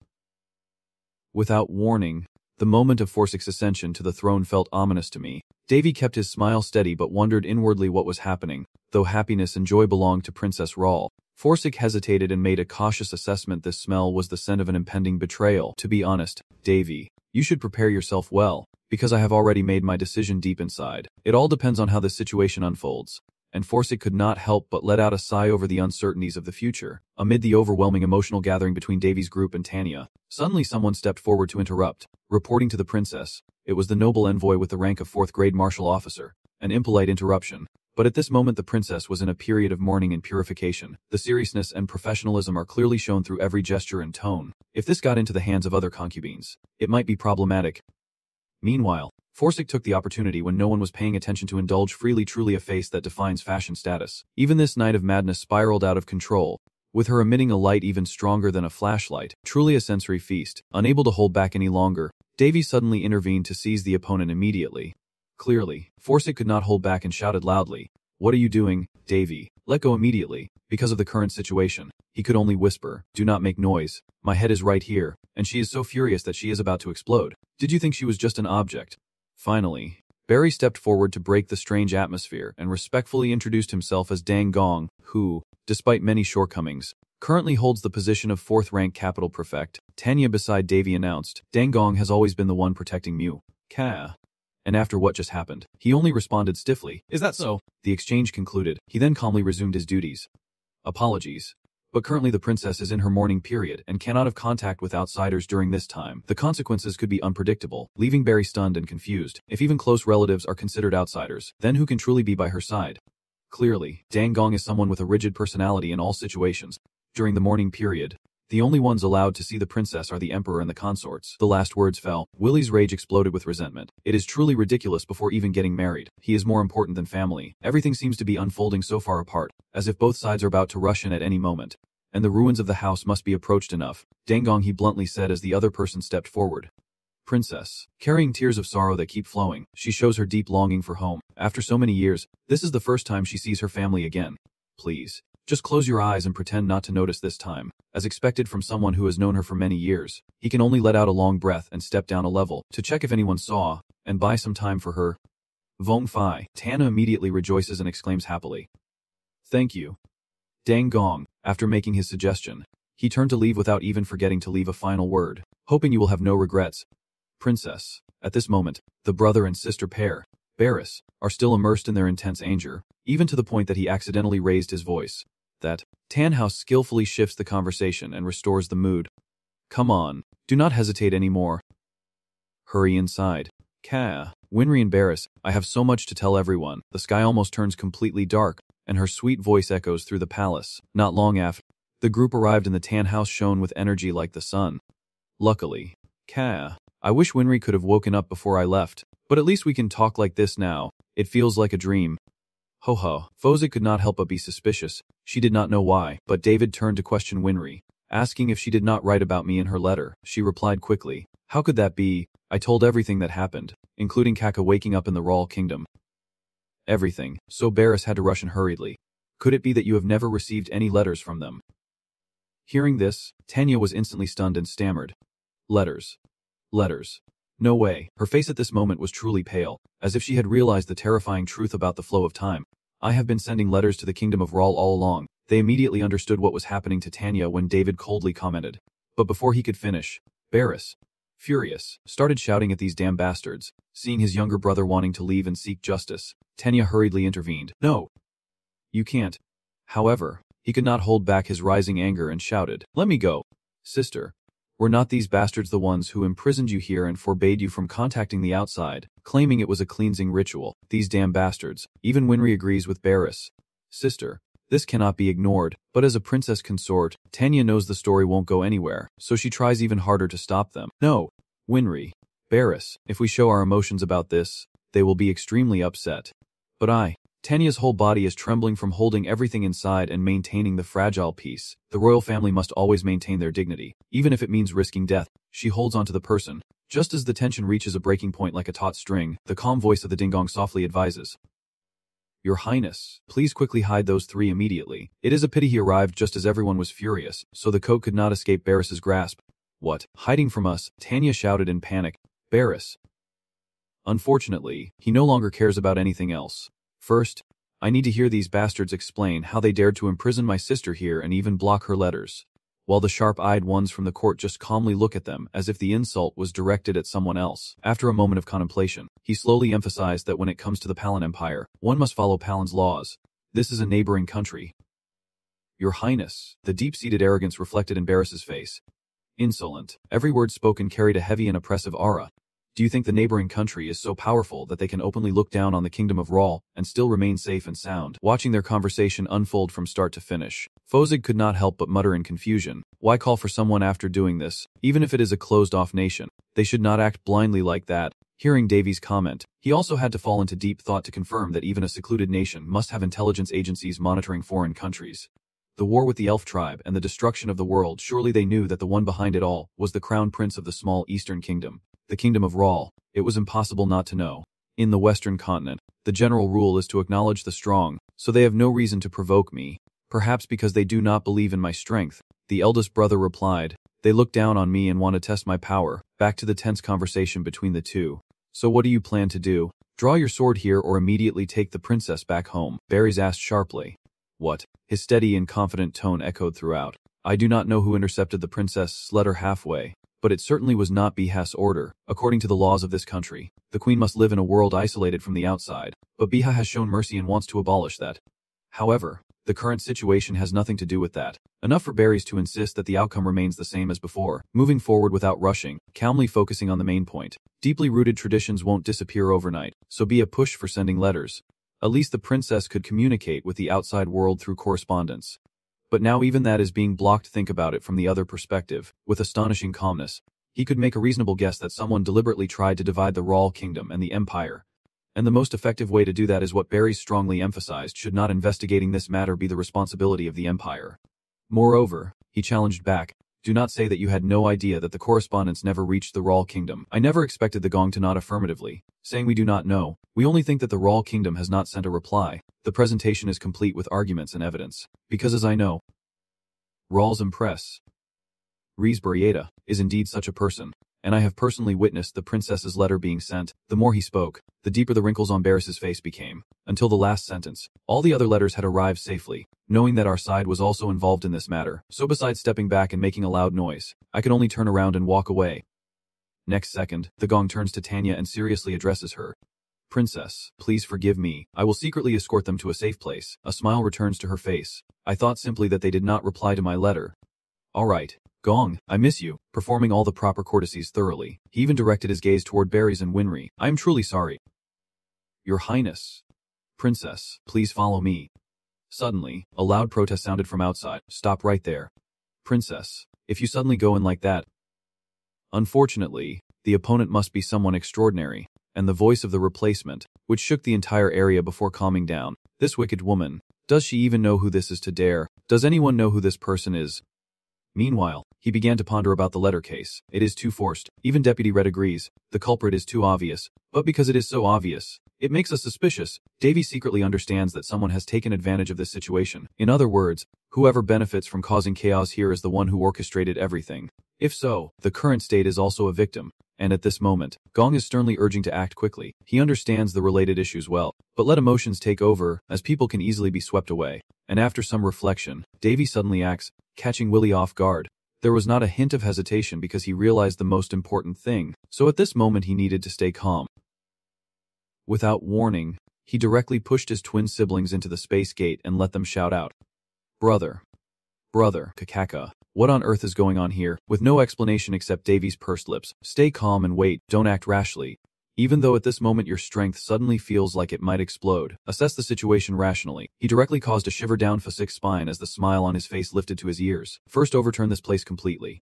without warning, the moment of Forsyth's ascension to the throne felt ominous to me. Davy kept his smile steady but wondered inwardly what was happening. Though happiness and joy belonged to Princess Rawl, Forsyth hesitated and made a cautious assessment. This smell was the scent of an impending betrayal. To be honest, Davy, you should prepare yourself well, because I have already made my decision deep inside. It all depends on how this situation unfolds. And Forsyth could not help but let out a sigh over the uncertainties of the future. Amid the overwhelming emotional gathering between Davy's group and Tanya, suddenly someone stepped forward to interrupt. Reporting to the princess, it was the noble envoy with the rank of 4th grade martial officer. An impolite interruption. But at this moment the princess was in a period of mourning and purification. The seriousness and professionalism are clearly shown through every gesture and tone. If this got into the hands of other concubines, it might be problematic. Meanwhile, Forsyth took the opportunity when no one was paying attention to indulge freely, truly a face that defines fashion status. Even this night of madness spiraled out of control, with her emitting a light even stronger than a flashlight. Truly a sensory feast. Unable to hold back any longer, Davy suddenly intervened to seize the opponent immediately. Clearly, Forsyth could not hold back and shouted loudly, "What are you doing, Davy? Let go immediately." Because of the current situation, he could only whisper, "Do not make noise. My head is right here, and she is so furious that she is about to explode. Did you think she was just an object?" Finally, Barry stepped forward to break the strange atmosphere and respectfully introduced himself as Dang Gong, who, despite many shortcomings, currently holds the position of 4th rank capital prefect. Tanya beside Davy announced, "Dang Gong has always been the one protecting Mew. Ka." And after what just happened, he only responded stiffly, "Is that so?" The exchange concluded. He then calmly resumed his duties. "Apologies. But currently the princess is in her mourning period and cannot have contact with outsiders during this time. The consequences could be unpredictable," leaving Barry stunned and confused. If even close relatives are considered outsiders, then who can truly be by her side? Clearly, Dang Gong is someone with a rigid personality in all situations. During the mourning period, the only ones allowed to see the princess are the emperor and the consorts. The last words fell. Willie's rage exploded with resentment. It is truly ridiculous before even getting married. He is more important than family. Everything seems to be unfolding so far apart, as if both sides are about to rush in at any moment. And the ruins of the house must be approached enough. Dang Gong, he bluntly said as the other person stepped forward. Princess, carrying tears of sorrow that keep flowing, she shows her deep longing for home. After so many years, this is the first time she sees her family again. Please, just close your eyes and pretend not to notice this time. As expected from someone who has known her for many years, he can only let out a long breath and step down a level to check if anyone saw, and buy some time for her. Vong Fai. Tana immediately rejoices and exclaims happily, "Thank you." Dang Gong, after making his suggestion, he turned to leave without even forgetting to leave a final word, "Hoping you will have no regrets." Princess. At this moment, the brother and sister pair, Barris, are still immersed in their intense anger, even to the point that he accidentally raised his voice. That Tannhaus skillfully shifts the conversation and restores the mood. "Come on, do not hesitate anymore. Hurry inside." Ka. Winry and Barris, I have so much to tell everyone. The sky almost turns completely dark, and her sweet voice echoes through the palace. Not long after, the group arrived and the tan house shone with energy like the sun. Luckily, Ka. I wish Winry could have woken up before I left, but at least we can talk like this now. It feels like a dream. Ho ho. Foza could not help but be suspicious. She did not know why, but David turned to question Winry, asking if she did not write about me in her letter. She replied quickly, "How could that be? I told everything that happened, including Kaka waking up in the Rawl Kingdom." Everything, so Barris had to rush in hurriedly. "Could it be that you have never received any letters from them?" Hearing this, Tanya was instantly stunned and stammered. Letters. Letters. No way. Her face at this moment was truly pale, as if she had realized the terrifying truth about the flow of time. "I have been sending letters to the Kingdom of Rawl all along." They immediately understood what was happening to Tanya when David coldly commented. But before he could finish, Barris, furious, started shouting at these damn bastards. Seeing his younger brother wanting to leave and seek justice, Tanya hurriedly intervened. "No. You can't." However, he could not hold back his rising anger and shouted, "Let me go. Sister, were not these bastards the ones who imprisoned you here and forbade you from contacting the outside, claiming it was a cleansing ritual? These damn bastards." Even Winry agrees with Barris. "Sister, this cannot be ignored, but as a princess consort, Tanya knows the story won't go anywhere, so she tries even harder to stop them." "No, Winry, Barris, if we show our emotions about this, they will be extremely upset. But Tanya's whole body is trembling from holding everything inside and maintaining the fragile peace. The royal family must always maintain their dignity, even if it means risking death." She holds onto the person. Just as the tension reaches a breaking point like a taut string, the calm voice of the dingong softly advises, "Your Highness, please quickly hide those three immediately." It is a pity he arrived just as everyone was furious, so the coat could not escape Barris's grasp. "What? Hiding from us?" Tanya shouted in panic. Barris. Unfortunately, he no longer cares about anything else. "First, I need to hear these bastards explain how they dared to imprison my sister here and even block her letters." While the sharp-eyed ones from the court just calmly look at them as if the insult was directed at someone else. After a moment of contemplation, he slowly emphasized that when it comes to the Palin Empire, one must follow Palin's laws. This is a neighboring country. "Your Highness," the deep-seated arrogance reflected in Barris's face. Insolent. Every word spoken carried a heavy and oppressive aura. "Do you think the neighboring country is so powerful that they can openly look down on the Kingdom of Rawl and still remain safe and sound?" Watching their conversation unfold from start to finish, Fozig could not help but mutter in confusion. Why call for someone after doing this? Even if it is a closed-off nation, they should not act blindly like that. Hearing Davy's comment, he also had to fall into deep thought to confirm that even a secluded nation must have intelligence agencies monitoring foreign countries. The war with the elf tribe and the destruction of the world, surely they knew that the one behind it all was the crown prince of the small eastern kingdom. The Kingdom of Rawl. It was impossible not to know. In the Western continent, the general rule is to acknowledge the strong, so they have no reason to provoke me. Perhaps because they do not believe in my strength, the eldest brother replied. They look down on me and want to test my power. Back to the tense conversation between the two. "So what do you plan to do? Draw your sword here or immediately take the princess back home?" Barris asked sharply. "What?" His steady and confident tone echoed throughout. "I do not know who intercepted the princess's letter halfway, but it certainly was not Biha's order. According to the laws of this country, the queen must live in a world isolated from the outside, but Biha has shown mercy and wants to abolish that. However, the current situation has nothing to do with that." Enough for Barris to insist that the outcome remains the same as before, moving forward without rushing, calmly focusing on the main point. Deeply rooted traditions won't disappear overnight, so be a push for sending letters. At least the princess could communicate with the outside world through correspondence. But now even that is being blocked. Think about it from the other perspective. With astonishing calmness, he could make a reasonable guess that someone deliberately tried to divide the Rawl Kingdom and the Empire. And the most effective way to do that is what Barris strongly emphasized: should not investigating this matter be the responsibility of the Empire. Moreover, he challenged back, "Do not say that you had no idea that the correspondence never reached the Rawl Kingdom." I never expected the Gong to nod affirmatively, saying, "We do not know. We only think that the Rawl Kingdom has not sent a reply. The presentation is complete with arguments and evidence. Because as I know, Rawl's Empress, Riesburieta, is indeed such a person, and I have personally witnessed the princess's letter being sent." The more he spoke, the deeper the wrinkles on Barris's face became, until the last sentence. All the other letters had arrived safely, knowing that our side was also involved in this matter, so besides stepping back and making a loud noise, I could only turn around and walk away. Next second, the Gong turns to Tanya and seriously addresses her. "Princess, please forgive me. I will secretly escort them to a safe place." A smile returns to her face. "I thought simply that they did not reply to my letter." "All right, Gong, I miss you." Performing all the proper courtesies thoroughly, he even directed his gaze toward Barris and Winry. "I am truly sorry." "Your Highness." "Princess, please follow me." Suddenly, a loud protest sounded from outside. "Stop right there. Princess, if you suddenly go in like that." Unfortunately, the opponent must be someone extraordinary, and the voice of the replacement, which shook the entire area before calming down. "This wicked woman. Does she even know who this is to dare? Does anyone know who this person is?" Meanwhile, he began to ponder about the letter case. It is too forced. Even Deputy Red agrees. The culprit is too obvious. But because it is so obvious, it makes us suspicious. Davy secretly understands that someone has taken advantage of this situation. In other words, whoever benefits from causing chaos here is the one who orchestrated everything. If so, the current state is also a victim. And at this moment, Gong is sternly urging to act quickly. He understands the related issues well, but let emotions take over, as people can easily be swept away. And after some reflection, Davy suddenly acts, catching Willie off guard. There was not a hint of hesitation because he realized the most important thing, so at this moment he needed to stay calm. Without warning, he directly pushed his twin siblings into the space gate and let them shout out, "Brother! Brother, Kakaka, what on earth is going on here?" With no explanation except Davy's pursed lips. Stay calm and wait, don't act rashly. Even though at this moment your strength suddenly feels like it might explode, assess the situation rationally. He directly caused a shiver down Fasik's spine as the smile on his face lifted to his ears. First, overturn this place completely.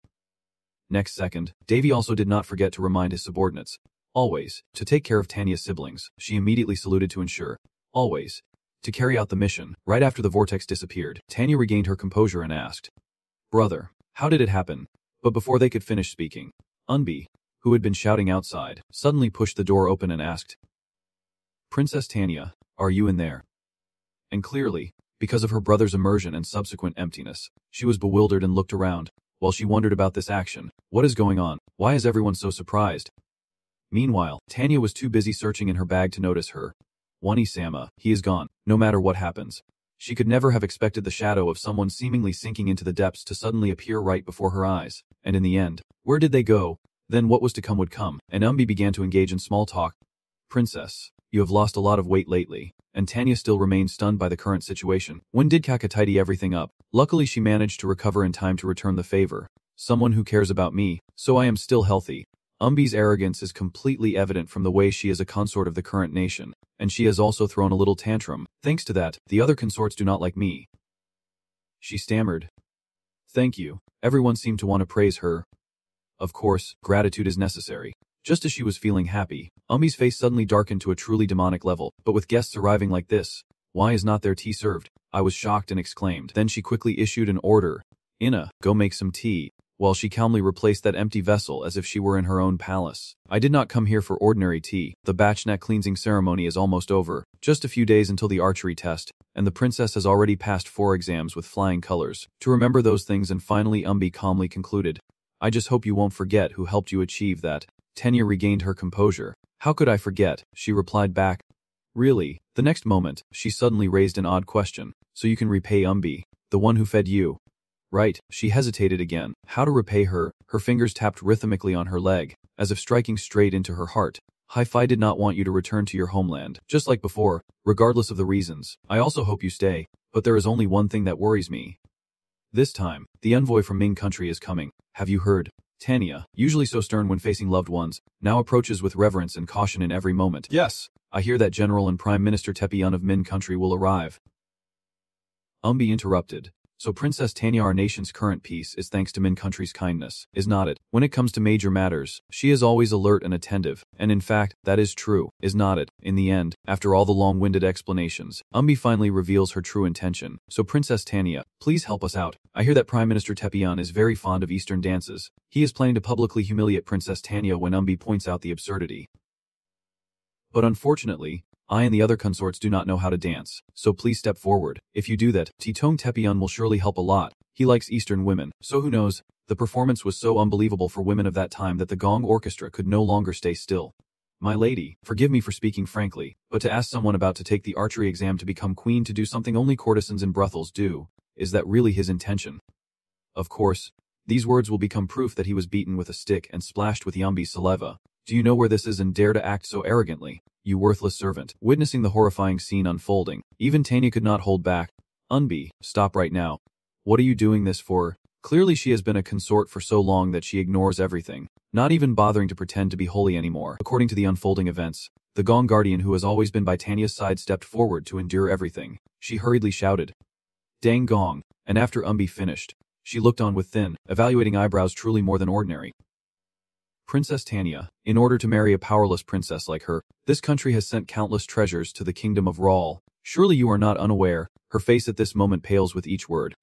Next second, Davy also did not forget to remind his subordinates, always, to take care of Tanya's siblings. She immediately saluted to ensure, always, to carry out the mission. Right after the vortex disappeared, Tanya regained her composure and asked, "Brother, how did it happen?" But before they could finish speaking, Unbi, who had been shouting outside, suddenly pushed the door open and asked, "Princess Tanya, are you in there?" And clearly, because of her brother's immersion and subsequent emptiness, she was bewildered and looked around. While she wondered about this action, what is going on? Why is everyone so surprised? Meanwhile, Tanya was too busy searching in her bag to notice her. Wani-sama, he is gone, no matter what happens. She could never have expected the shadow of someone seemingly sinking into the depths to suddenly appear right before her eyes. And in the end, where did they go? Then what was to come would come, and Umbi began to engage in small talk. "Princess, you have lost a lot of weight lately," and Tanya still remained stunned by the current situation. When did Kaka tidy everything up? Luckily she managed to recover in time to return the favor. "Someone who cares about me, so I am still healthy." Umbi's arrogance is completely evident from the way she is a consort of the current nation, and she has also thrown a little tantrum. "Thanks to that, the other consorts do not like me," she stammered. "Thank you." Everyone seemed to want to praise her. Of course, gratitude is necessary. Just as she was feeling happy, Umbi's face suddenly darkened to a truly demonic level. But with guests arriving like this, why is not their tea served? I was shocked and exclaimed. Then she quickly issued an order. "Ina, go make some tea," while she calmly replaced that empty vessel as if she were in her own palace. "I did not come here for ordinary tea. The bachnet cleansing ceremony is almost over. Just a few days until the archery test, and the princess has already passed 4 exams with flying colors. To remember those things." And finally Umbi calmly concluded, "I just hope you won't forget who helped you achieve that." Tanya regained her composure. "How could I forget?" she replied back. "Really?" The next moment, she suddenly raised an odd question. "So you can repay Umbi, the one who fed you?" "Right." She hesitated again. How to repay her? Her fingers tapped rhythmically on her leg, as if striking straight into her heart. "Hi-Fi did not want you to return to your homeland, just like before, regardless of the reasons. I also hope you stay, but there is only one thing that worries me. This time, the envoy from Ming country is coming. Have you heard?" Tanya, usually so stern when facing loved ones, now approaches with reverence and caution in every moment. "Yes, I hear that General and Prime Minister Tepian of Min country will arrive." Umbi interrupted. "So Princess Tanya, our nation's current peace is thanks to Min country's kindness, is not it? When it comes to major matters, she is always alert and attentive, and in fact, that is true, is not it?" In the end, after all the long-winded explanations, Umbi finally reveals her true intention. "So Princess Tanya, please help us out. I hear that Prime Minister Tepian is very fond of Eastern dances. He is planning to publicly humiliate Princess Tanya." When Umbi points out the absurdity. "But unfortunately, I and the other consorts do not know how to dance, so please step forward. If you do that, Titong Tepian will surely help a lot. He likes Eastern women, so who knows?" The performance was so unbelievable for women of that time that the gong orchestra could no longer stay still. "My lady, forgive me for speaking frankly, but to ask someone about to take the archery exam to become queen to do something only courtesans in brothels do, is that really his intention?" Of course, these words will become proof that he was beaten with a stick and splashed with Yambi's saliva. "Do you know where this is and dare to act so arrogantly, you worthless servant?" Witnessing the horrifying scene unfolding, even Tanya could not hold back. "Unbi, stop right now. What are you doing this for?" Clearly she has been a consort for so long that she ignores everything, not even bothering to pretend to be holy anymore. According to the unfolding events, the Gong Guardian who has always been by Tanya's side stepped forward to endure everything. She hurriedly shouted, "Dang Gong," and after Umbi finished, she looked on with thin, evaluating eyebrows truly more than ordinary. "Princess Tanya, in order to marry a powerless princess like her, this country has sent countless treasures to the kingdom of Rawl. Surely you are not unaware." Her face at this moment pales with each word.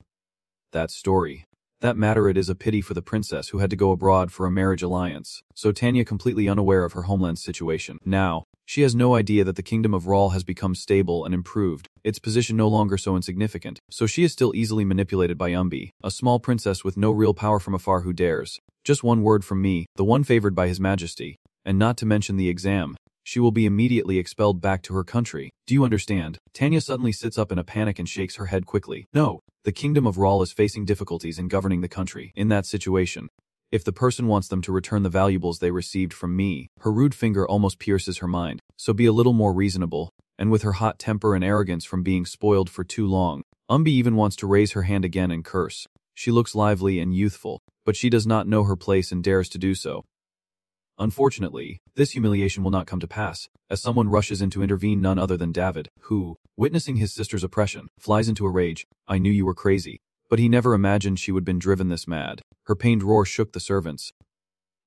"That story. That matter, it is a pity for the princess who had to go abroad for a marriage alliance. So Tanya, completely unaware of her homeland's situation. Now, she has no idea that the kingdom of Rawl has become stable and improved, its position no longer so insignificant, so she is still easily manipulated by Umbi, a small princess with no real power from afar who dares. Just one word from me, the one favored by His Majesty, and not to mention the exam, she will be immediately expelled back to her country. Do you understand? Tanya suddenly sits up in a panic and shakes her head quickly. No, the kingdom of Rawl is facing difficulties in governing the country. In that situation, if the person wants them to return the valuables they received from me, her rude finger almost pierces her mind. So be a little more reasonable. And with her hot temper and arrogance from being spoiled for too long, Umbi even wants to raise her hand again and curse. She looks lively and youthful, but she does not know her place and dares to do so. Unfortunately, this humiliation will not come to pass, as someone rushes in to intervene, none other than David, who, witnessing his sister's oppression, flies into a rage. I knew you were crazy. But he never imagined she would been driven this mad. Her pained roar shook the servants.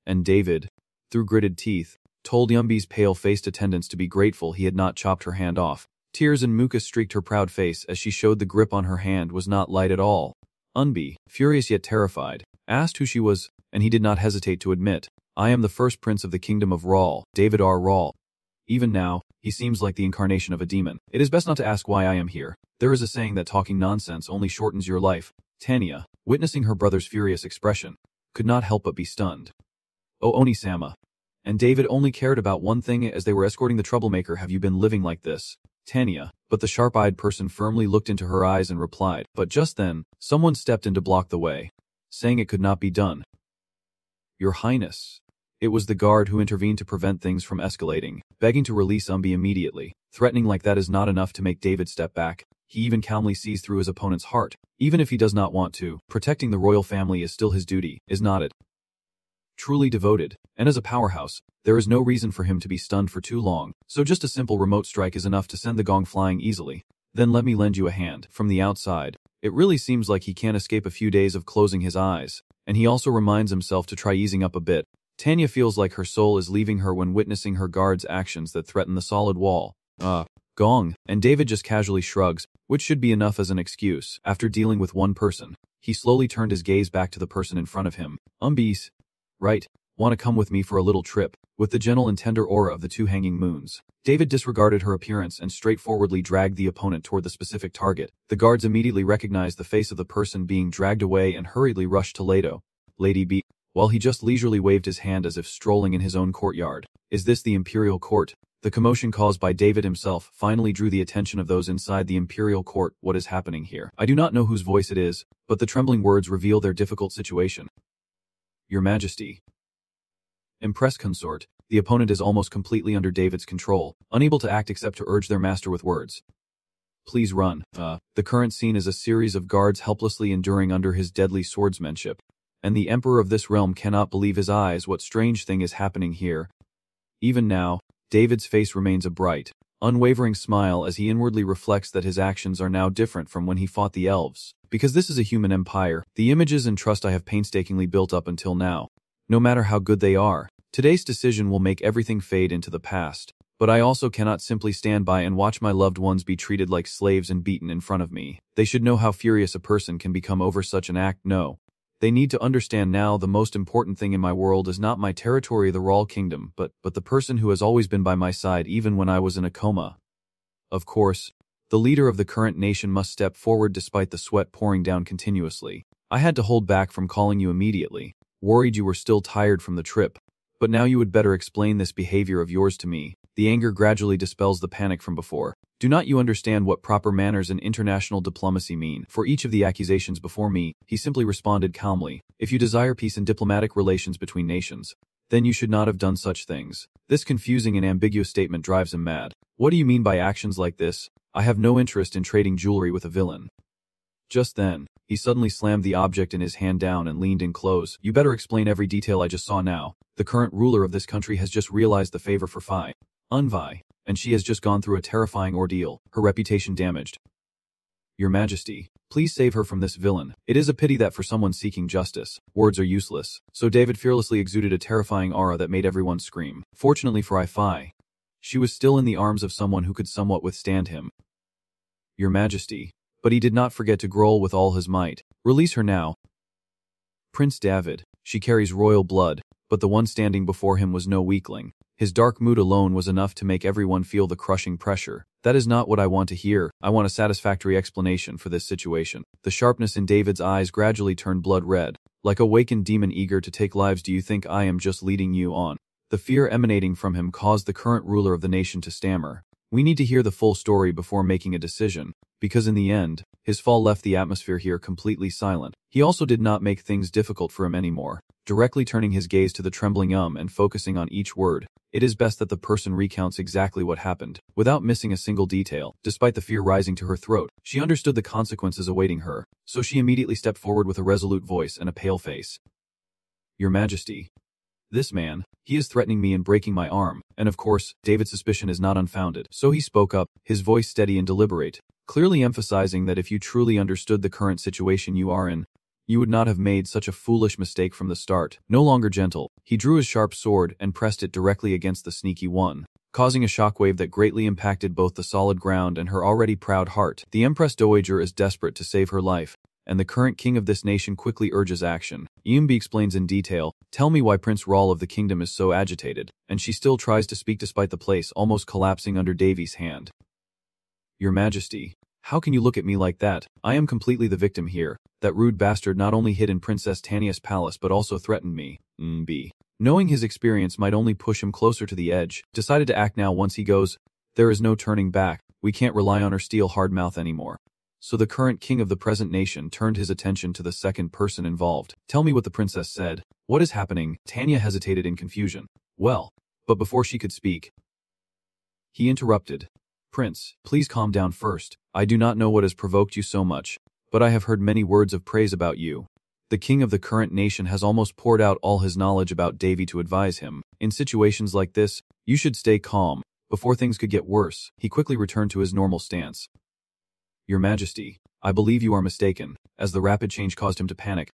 And David, through gritted teeth, told Umbi's pale-faced attendants to be grateful he had not chopped her hand off. Tears and mucus streaked her proud face as she showed the grip on her hand was not light at all. Umbi, furious yet terrified, asked who she was, and he did not hesitate to admit, I am the first prince of the kingdom of Rawl, David R. Rawl. Even now, he seems like the incarnation of a demon. It is best not to ask why I am here. There is a saying that talking nonsense only shortens your life. Tanya, witnessing her brother's furious expression, could not help but be stunned. Oh, Oni-sama. And David only cared about one thing as they were escorting the troublemaker. Have you been living like this? Tanya, but the sharp-eyed person firmly looked into her eyes and replied. But just then, someone stepped in to block the way, saying it could not be done. Your Highness. It was the guard who intervened to prevent things from escalating, begging to release Umbi immediately. Threatening like that is not enough to make David step back. He even calmly sees through his opponent's heart. Even if he does not want to, protecting the royal family is still his duty, is not it? Truly devoted, and as a powerhouse, there is no reason for him to be stunned for too long, so just a simple remote strike is enough to send the gong flying easily. Then let me lend you a hand. From the outside, it really seems like he can't escape a few days of closing his eyes, and he also reminds himself to try easing up a bit. Tanya feels like her soul is leaving her when witnessing her guard's actions that threaten the solid wall. Gong, and David just casually shrugs, which should be enough as an excuse. After dealing with one person, he slowly turned his gaze back to the person in front of him. Umbi's. Right, want to come with me for a little trip? With the gentle and tender aura of the two hanging moons, David disregarded her appearance and straightforwardly dragged the opponent toward the specific target. The guards immediately recognized the face of the person being dragged away and hurriedly rushed to Lady B. While he just leisurely waved his hand as if strolling in his own courtyard. Is this the imperial court? The commotion caused by David himself finally drew the attention of those inside the imperial court. What is happening here? I do not know whose voice it is, but the trembling words reveal their difficult situation. Your Majesty. Impressed consort, the opponent is almost completely under David's control, unable to act except to urge their master with words. Please run. The current scene is a series of guards helplessly enduring under his deadly swordsmanship. And the emperor of this realm cannot believe his eyes. What strange thing is happening here? Even now, David's face remains a bright, unwavering smile as he inwardly reflects that his actions are now different from when he fought the elves. Because this is a human empire, the images and trust I have painstakingly built up until now, no matter how good they are, today's decision will make everything fade into the past. But I also cannot simply stand by and watch my loved ones be treated like slaves and beaten in front of me. They should know how furious a person can become over such an act. No. They need to understand now the most important thing in my world is not my territory, the Rawl Kingdom, but the person who has always been by my side even when I was in a coma. Of course, the leader of the current nation must step forward despite the sweat pouring down continuously. I had to hold back from calling you immediately, worried you were still tired from the trip, but now you would better explain this behavior of yours to me. The anger gradually dispels the panic from before. Do not you understand what proper manners and international diplomacy mean? For each of the accusations before me, he simply responded calmly. If you desire peace and diplomatic relations between nations, then you should not have done such things. This confusing and ambiguous statement drives him mad. What do you mean by actions like this? I have no interest in trading jewelry with a villain. Just then, he suddenly slammed the object in his hand down and leaned in close. You better explain every detail I just saw now. The current ruler of this country has just realized the favor for Phi Unvi, and she has just gone through a terrifying ordeal, her reputation damaged. Your Majesty, please save her from this villain. It is a pity that for someone seeking justice, words are useless. So David fearlessly exuded a terrifying aura that made everyone scream. Fortunately for Phi, she was still in the arms of someone who could somewhat withstand him. Your Majesty. But he did not forget to growl with all his might. Release her now. Prince David. She carries royal blood, but the one standing before him was no weakling. His dark mood alone was enough to make everyone feel the crushing pressure. That is not what I want to hear. I want a satisfactory explanation for this situation. The sharpness in David's eyes gradually turned blood red. Like a wakened demon eager to take lives, do you think I am just leading you on? The fear emanating from him caused the current ruler of the nation to stammer. We need to hear the full story before making a decision, because in the end, his fall left the atmosphere here completely silent. He also did not make things difficult for him anymore, directly turning his gaze to the trembling and focusing on each word. It is best that the person recounts exactly what happened, without missing a single detail. Despite the fear rising to her throat, she understood the consequences awaiting her, so she immediately stepped forward with a resolute voice and a pale face. Your Majesty. This man, he is threatening me and breaking my arm, and of course, David's suspicion is not unfounded. So he spoke up, his voice steady and deliberate, clearly emphasizing that if you truly understood the current situation you are in, you would not have made such a foolish mistake from the start. No longer gentle, he drew his sharp sword and pressed it directly against the sneaky one, causing a shockwave that greatly impacted both the solid ground and her already proud heart. The Empress Dowager is desperate to save her life, and the current king of this nation quickly urges action. Yumbi explains in detail, tell me why Prince Raul of the kingdom is so agitated, and she still tries to speak despite the place almost collapsing under Davy's hand. Your Majesty, how can you look at me like that? I am completely the victim here. That rude bastard not only hid in Princess Tania's palace but also threatened me. B. Knowing his experience might only push him closer to the edge, decided to act now. Once he goes, there is no turning back. We can't rely on her steel hard mouth anymore. So the current king of the present nation turned his attention to the second person involved. Tell me what the princess said. What is happening? Tania hesitated in confusion. Well, but before she could speak, he interrupted. Prince, please calm down first. I do not know what has provoked you so much, but I have heard many words of praise about you. The king of the current nation has almost poured out all his knowledge about Davy to advise him. In situations like this, you should stay calm. Before things could get worse, he quickly returned to his normal stance. Your Majesty, I believe you are mistaken, as the rapid change caused him to panic.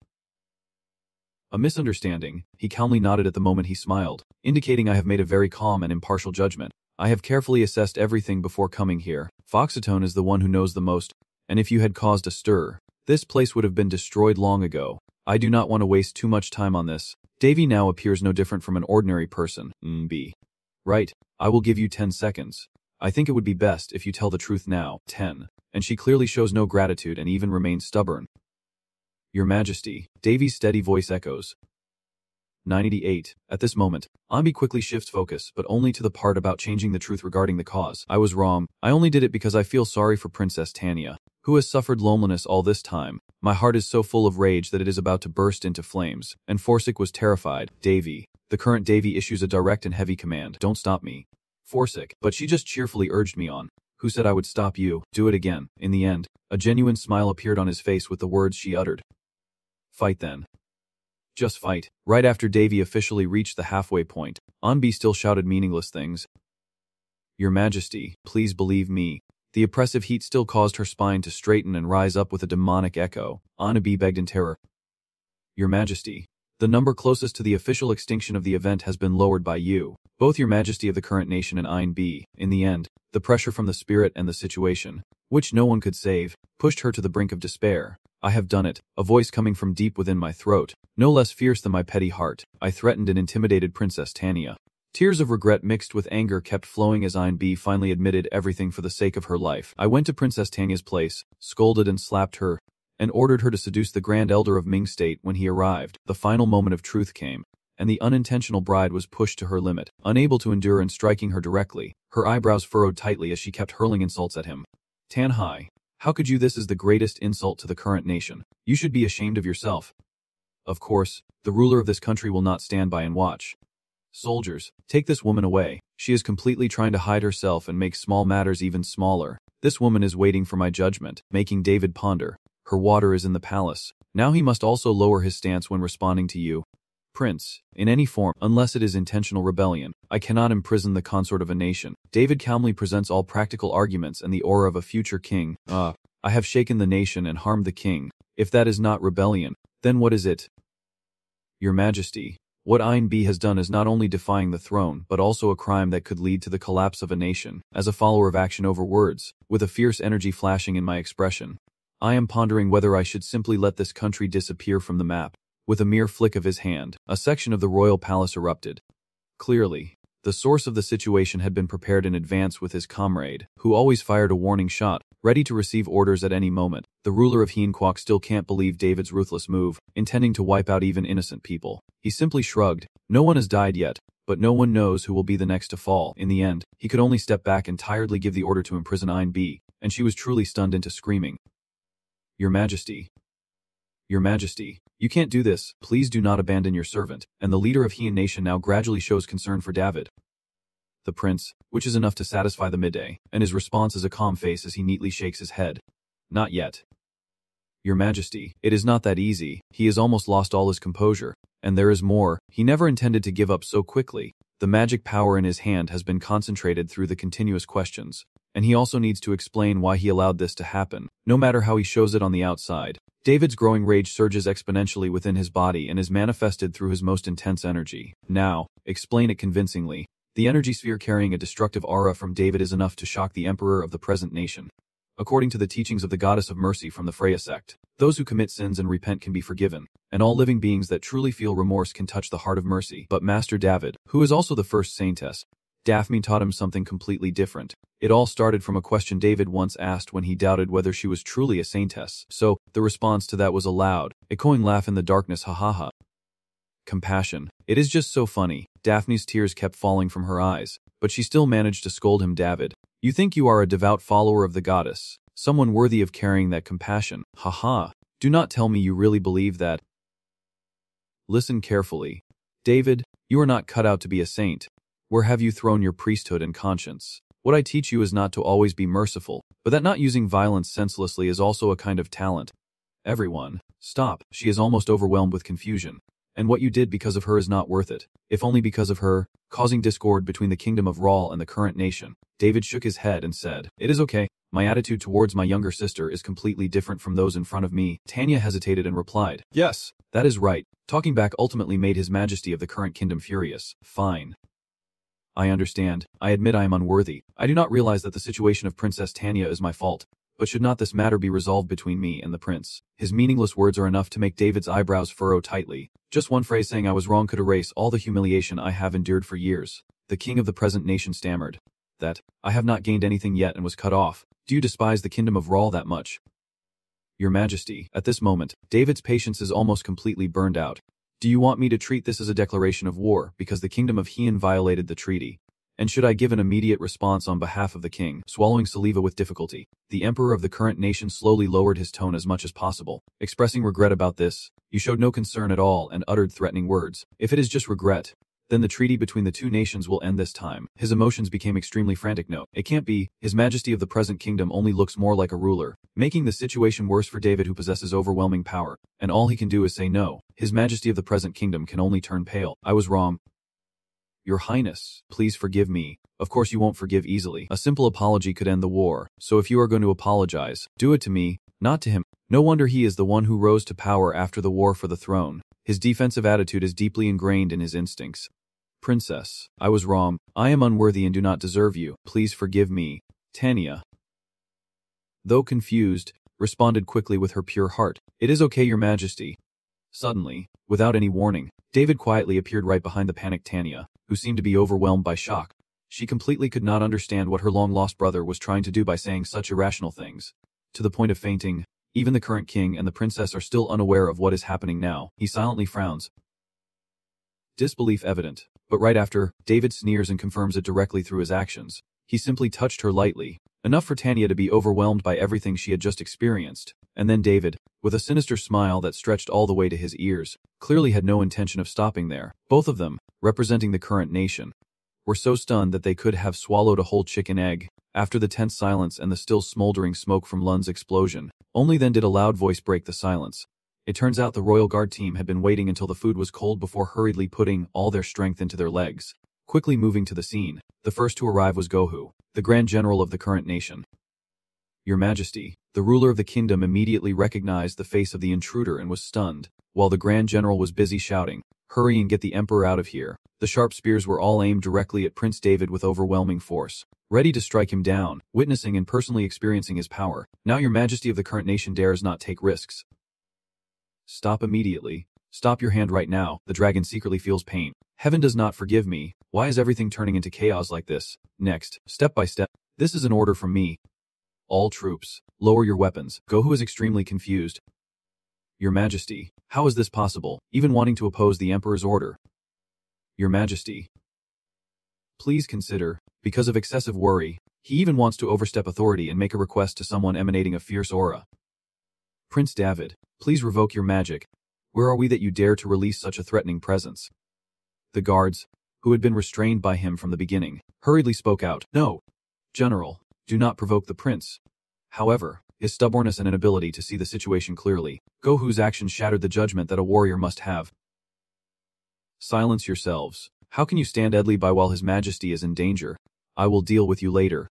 A misunderstanding, he calmly nodded at the moment. He smiled, indicating I have made a very calm and impartial judgment. I have carefully assessed everything before coming here. Foxatone is the one who knows the most, and if you had caused a stir, this place would have been destroyed long ago. I do not want to waste too much time on this. Davy now appears no different from an ordinary person. B. Right, I will give you 10 seconds. I think it would be best if you tell the truth now. 10. And she clearly shows no gratitude and even remains stubborn. Your Majesty, Davy's steady voice echoes. 98. At this moment, Ambi quickly shifts focus, but only to the part about changing the truth regarding the cause. I was wrong. I only did it because I feel sorry for Princess Tania, who has suffered loneliness all this time. My heart is so full of rage that it is about to burst into flames. And Forsyth was terrified. Davy. The current Davy issues a direct and heavy command. Don't stop me. Forsyth. But she just cheerfully urged me on. Who said I would stop you? Do it again. In the end, a genuine smile appeared on his face with the words she uttered. Fight then. Just fight. Right after Davy officially reached the halfway point, Anbi still shouted meaningless things. Your Majesty, please believe me. The oppressive heat still caused her spine to straighten and rise up with a demonic echo. Anabi begged in terror. Your Majesty, the number closest to the official extinction of the event has been lowered by you, both Your Majesty of the current nation and Ein B. In the end, the pressure from the spirit and the situation, which no one could save, pushed her to the brink of despair. I have done it, a voice coming from deep within my throat, no less fierce than my petty heart. I threatened and intimidated Princess Tania. Tears of regret mixed with anger kept flowing as Ein B finally admitted everything for the sake of her life. I went to Princess Tania's place, scolded and slapped her, and ordered her to seduce the Grand Elder of Ming State. When he arrived, the final moment of truth came, and the unintentional bride was pushed to her limit. Unable to endure and striking her directly, her eyebrows furrowed tightly as she kept hurling insults at him. Tanhai, how could you? This is the greatest insult to the current nation. You should be ashamed of yourself. Of course, the ruler of this country will not stand by and watch. Soldiers, take this woman away. She is completely trying to hide herself and make small matters even smaller. This woman is waiting for my judgment, making David ponder. Her water is in the palace. Now he must also lower his stance when responding to you. Prince, in any form, unless it is intentional rebellion, I cannot imprison the consort of a nation. David calmly presents all practical arguments and the aura of a future king. I have shaken the nation and harmed the king. If that is not rebellion, then what is it? Your Majesty, what Ein B has done is not only defying the throne, but also a crime that could lead to the collapse of a nation. As a follower of action over words, with a fierce energy flashing in my expression, I am pondering whether I should simply let this country disappear from the map, With a mere flick of his hand, a section of the royal palace erupted. Clearly, the source of the situation had been prepared in advance with his comrade, who always fired a warning shot, ready to receive orders at any moment. The ruler of Heinquok still can't believe David's ruthless move, intending to wipe out even innocent people. He simply shrugged. No one has died yet, but no one knows who will be the next to fall. In the end, he could only step back and tiredly give the order to imprison Ein B, and she was truly stunned into screaming. Your Majesty. Your Majesty, you can't do this. Please do not abandon your servant. And the leader of Heian nation now gradually shows concern for David. The prince, which is enough to satisfy the midday, and his response is a calm face as he neatly shakes his head. Not yet. Your Majesty, it is not that easy. He has almost lost all his composure. And there is more. He never intended to give up so quickly. The magic power in his hand has been concentrated through the continuous questions. And he also needs to explain why he allowed this to happen, no matter how he shows it on the outside. David's growing rage surges exponentially within his body and is manifested through his most intense energy. Now, explain it convincingly. The energy sphere carrying a destructive aura from David is enough to shock the emperor of the present nation. According to the teachings of the goddess of mercy from the Freya sect, those who commit sins and repent can be forgiven, and all living beings that truly feel remorse can touch the heart of mercy. But Master David, who is also the first saintess, Daphne taught him something completely different. It all started from a question David once asked when he doubted whether she was truly a saintess. So, the response to that was a loud, echoing laugh in the darkness, ha ha ha. Compassion. It is just so funny. Daphne's tears kept falling from her eyes, but she still managed to scold him. David, you think you are a devout follower of the goddess, someone worthy of carrying that compassion. Ha ha. Do not tell me you really believe that. Listen carefully. David, you are not cut out to be a saint. Where have you thrown your priesthood and conscience? What I teach you is not to always be merciful, but that not using violence senselessly is also a kind of talent. Everyone, stop. She is almost overwhelmed with confusion. And what you did because of her is not worth it, if only because of her, causing discord between the kingdom of Rawl and the current nation. David shook his head and said, it is okay. My attitude towards my younger sister is completely different from those in front of me. Tanya hesitated and replied, yes, that is right. Talking back ultimately made His Majesty of the current kingdom furious. Fine. I understand. I admit I am unworthy. I do not realize that the situation of Princess Tanya is my fault. But should not this matter be resolved between me and the prince? His meaningless words are enough to make David's eyebrows furrow tightly. Just one phrase saying I was wrong could erase all the humiliation I have endured for years. The king of the present nation stammered. That, I have not gained anything yet and was cut off. Do you despise the kingdom of Rawl that much? Your Majesty, at this moment, David's patience is almost completely burned out. Do you want me to treat this as a declaration of war because the kingdom of Heian violated the treaty? And should I give an immediate response on behalf of the king? Swallowing saliva with difficulty, the emperor of the current nation slowly lowered his tone as much as possible, expressing regret about this. You showed no concern at all and uttered threatening words. If it is just regret, then the treaty between the two nations will end this time. His emotions became extremely frantic. No, it can't be. His Majesty of the present kingdom only looks more like a ruler, making the situation worse for David, who possesses overwhelming power, and all he can do is say no. His Majesty of the present kingdom can only turn pale. I was wrong. Your Highness, please forgive me. Of course you won't forgive easily. A simple apology could end the war, so if you are going to apologize, do it to me, not to him. No wonder he is the one who rose to power after the war for the throne. His defensive attitude is deeply ingrained in his instincts. Princess, I was wrong. I am unworthy and do not deserve you. Please forgive me. Tanya, though confused, responded quickly with her pure heart. It is okay, Your Majesty. Suddenly, without any warning, David quietly appeared right behind the panicked Tanya, who seemed to be overwhelmed by shock. She completely could not understand what her long-lost brother was trying to do by saying such irrational things. To the point of fainting, even the current king and the princess are still unaware of what is happening now. He silently frowns. Disbelief evident, but right after, David sneers and confirms it directly through his actions. He simply touched her lightly, enough for Tanya to be overwhelmed by everything she had just experienced. And then David, with a sinister smile that stretched all the way to his ears, clearly had no intention of stopping there. Both of them, representing the current nation, were so stunned that they could have swallowed a whole chicken egg. After the tense silence and the still smoldering smoke from Lun's explosion, only then did a loud voice break the silence. It turns out the Royal Guard team had been waiting until the food was cold before hurriedly putting all their strength into their legs. Quickly moving to the scene, the first to arrive was Gohu, the Grand General of the current nation. Your Majesty, the ruler of the kingdom immediately recognized the face of the intruder and was stunned, while the Grand General was busy shouting, "Hurry and get the Emperor out of here." The sharp spears were all aimed directly at Prince David with overwhelming force, ready to strike him down. Witnessing and personally experiencing his power, now Your Majesty of the current nation dares not take risks. Stop immediately. Stop your hand right now. The dragon secretly feels pain. Heaven does not forgive me. Why is everything turning into chaos like this? Next, step by step. This is an order from me. All troops, lower your weapons. Gohu is extremely confused. Your Majesty, how is this possible, even wanting to oppose the Emperor's order? Your Majesty. Please consider, because of excessive worry, he even wants to overstep authority and make a request to someone emanating a fierce aura. Prince David, please revoke your magic. Where are we that you dare to release such a threatening presence? The guards, who had been restrained by him from the beginning, hurriedly spoke out. No, General, do not provoke the prince. However, his stubbornness and inability to see the situation clearly, Gohu's actions shattered the judgment that a warrior must have. Silence yourselves. How can you stand idly by while His Majesty is in danger? I will deal with you later.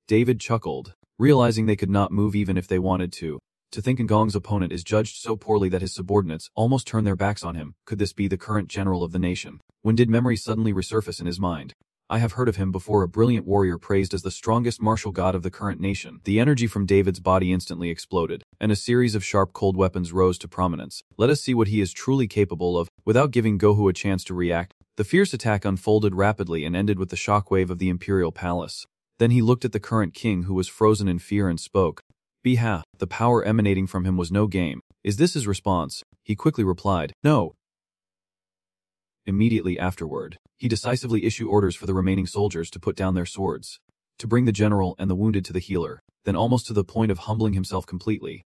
David chuckled, realizing they could not move even if they wanted to. To think Ngong's opponent is judged so poorly that his subordinates almost turn their backs on him. Could this be the current general of the nation? When did memory suddenly resurface in his mind? I have heard of him before, a brilliant warrior praised as the strongest martial god of the current nation. The energy from David's body instantly exploded, and a series of sharp cold weapons rose to prominence. Let us see what he is truly capable of. Without giving Gohu a chance to react, the fierce attack unfolded rapidly and ended with the shockwave of the imperial palace. Then he looked at the current king, who was frozen in fear, and spoke. Biha, the power emanating from him was no game. Is this his response? He quickly replied, no. Immediately afterward, he decisively issued orders for the remaining soldiers to put down their swords, to bring the general and the wounded to the healer, then almost to the point of humbling himself completely.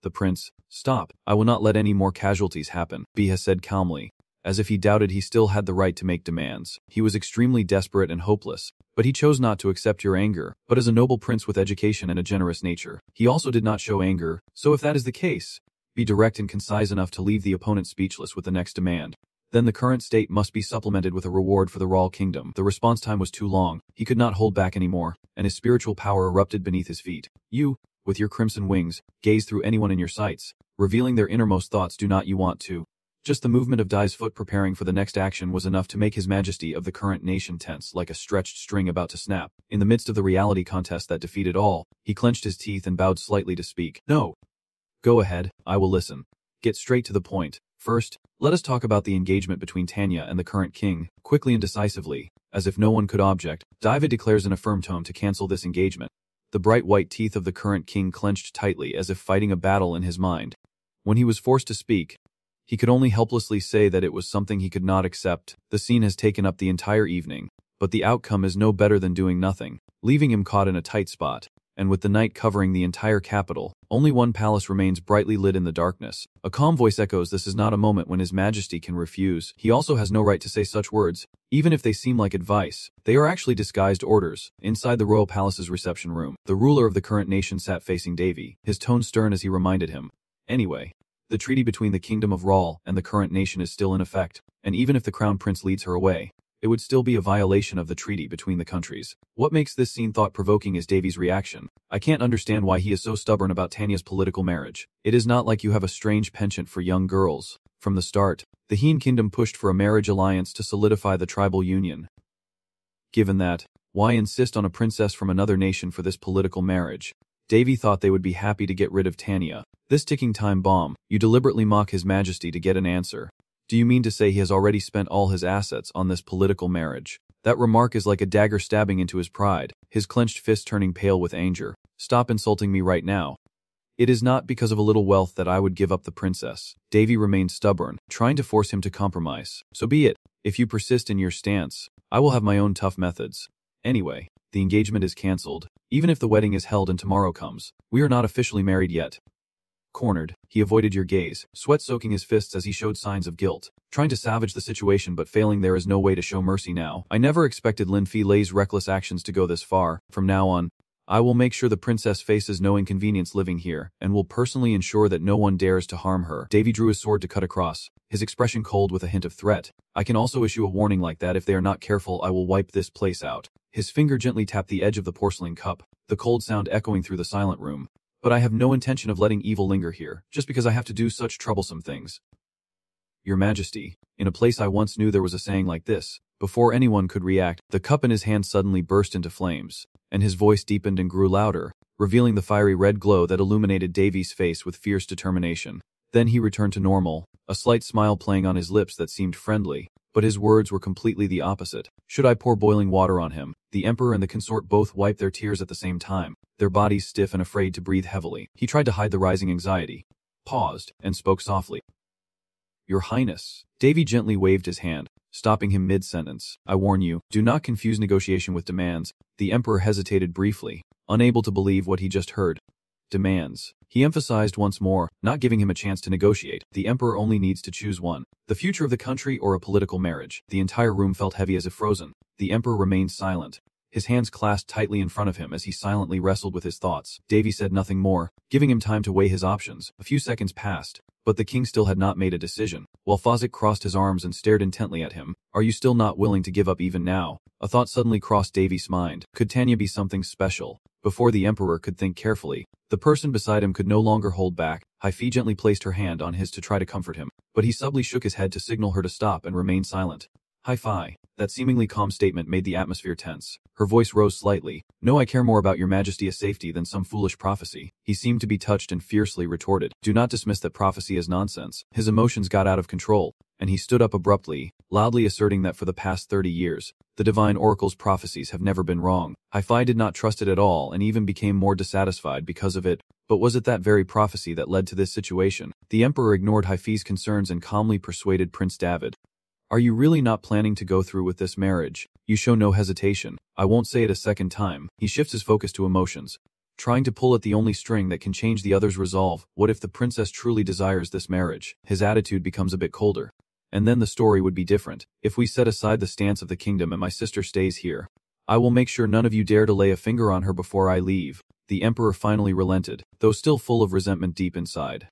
The prince, stop, I will not let any more casualties happen, Biha said calmly, as if he doubted he still had the right to make demands. He was extremely desperate and hopeless, but he chose not to accept your anger. But as a noble prince with education and a generous nature, he also did not show anger. So if that is the case, be direct and concise enough to leave the opponent speechless with the next demand. Then the current state must be supplemented with a reward for the Raw Kingdom. The response time was too long. He could not hold back anymore, and his spiritual power erupted beneath his feet. You, with your crimson wings, gaze through anyone in your sights, revealing their innermost thoughts. Do not you want to? Just the movement of Dai's foot preparing for the next action was enough to make His Majesty of the current nation tense like a stretched string about to snap. In the midst of the reality contest that defeated all, he clenched his teeth and bowed slightly to speak. No. Go ahead, I will listen. Get straight to the point. First, let us talk about the engagement between Tanya and the current king. Quickly and decisively, as if no one could object, David declares in a firm tone to cancel this engagement. The bright white teeth of the current king clenched tightly as if fighting a battle in his mind. When he was forced to speak, he could only helplessly say that it was something he could not accept. The scene has taken up the entire evening, but the outcome is no better than doing nothing, leaving him caught in a tight spot. And with the night covering the entire capital, only one palace remains brightly lit in the darkness. A calm voice echoes, this is not a moment when His Majesty can refuse. He also has no right to say such words, even if they seem like advice. They are actually disguised orders. Inside the royal palace's reception room, the ruler of the current nation sat facing Davy, his tone stern as he reminded him. Anyway, the treaty between the Kingdom of Rawl and the current nation is still in effect, and even if the Crown Prince leads her away, it would still be a violation of the treaty between the countries. What makes this scene thought-provoking is Davy's reaction. I can't understand why he is so stubborn about Tanya's political marriage. It is not like you have a strange penchant for young girls. From the start, the Heen Kingdom pushed for a marriage alliance to solidify the tribal union. Given that, why insist on a princess from another nation for this political marriage? Davy thought they would be happy to get rid of Tanya. This ticking time bomb, you deliberately mock His Majesty to get an answer. Do you mean to say he has already spent all his assets on this political marriage? That remark is like a dagger stabbing into his pride, his clenched fist turning pale with anger. Stop insulting me right now. It is not because of a little wealth that I would give up the princess. Davy remained stubborn, trying to force him to compromise. So be it. If you persist in your stance, I will have my own tough methods. Anyway, the engagement is cancelled. Even if the wedding is held and tomorrow comes, we are not officially married yet. Cornered, he avoided your gaze, sweat soaking his fists as he showed signs of guilt, trying to salvage the situation but failing. There is no way to show mercy now. I never expected Lin Fi Lei's reckless actions to go this far. From now on, I will make sure the princess faces no inconvenience living here, and will personally ensure that no one dares to harm her. Davy drew his sword to cut across, his expression cold with a hint of threat. I can also issue a warning like that. If they are not careful, I will wipe this place out. His finger gently tapped the edge of the porcelain cup, the cold sound echoing through the silent room. But I have no intention of letting evil linger here, just because I have to do such troublesome things. Your Majesty, in a place I once knew there was a saying like this. Before anyone could react, the cup in his hand suddenly burst into flames, and his voice deepened and grew louder, revealing the fiery red glow that illuminated Davy's face with fierce determination. Then he returned to normal, a slight smile playing on his lips that seemed friendly, but his words were completely the opposite. Should I pour boiling water on him? The emperor and the consort both wiped their tears at the same time, their bodies stiff and afraid to breathe heavily. He tried to hide the rising anxiety, paused, and spoke softly. Your Highness. Davy gently waved his hand, stopping him mid-sentence. I warn you, do not confuse negotiation with demands. The emperor hesitated briefly, unable to believe what he just heard. Demands. He emphasized once more, not giving him a chance to negotiate. The emperor only needs to choose one. The future of the country or a political marriage. The entire room felt heavy as if frozen. The emperor remained silent, his hands clasped tightly in front of him as he silently wrestled with his thoughts. Davy said nothing more, giving him time to weigh his options. A few seconds passed, but the king still had not made a decision. While Fawcett crossed his arms and stared intently at him. Are you still not willing to give up even now? A thought suddenly crossed Davy's mind. Could Tanya be something special? Before the emperor could think carefully, the person beside him could no longer hold back. Hi-Fi gently placed her hand on his to try to comfort him, but he subtly shook his head to signal her to stop and remain silent. Hi-Fi. That seemingly calm statement made the atmosphere tense. Her voice rose slightly. No, I care more about your majesty's safety than some foolish prophecy. He seemed to be touched and fiercely retorted. Do not dismiss that prophecy as nonsense. His emotions got out of control, and he stood up abruptly, loudly asserting that for the past 30 years, the divine oracle's prophecies have never been wrong. Hi-Fi did not trust it at all and even became more dissatisfied because of it. But was it that very prophecy that led to this situation? The emperor ignored Hi-Fi's concerns and calmly persuaded Prince David. Are you really not planning to go through with this marriage? You show no hesitation. I won't say it a second time. He shifts his focus to emotions, trying to pull at the only string that can change the other's resolve. What if the princess truly desires this marriage? His attitude becomes a bit colder. And then the story would be different. If we set aside the stance of the kingdom and my sister stays here, I will make sure none of you dare to lay a finger on her before I leave. The emperor finally relented, though still full of resentment deep inside.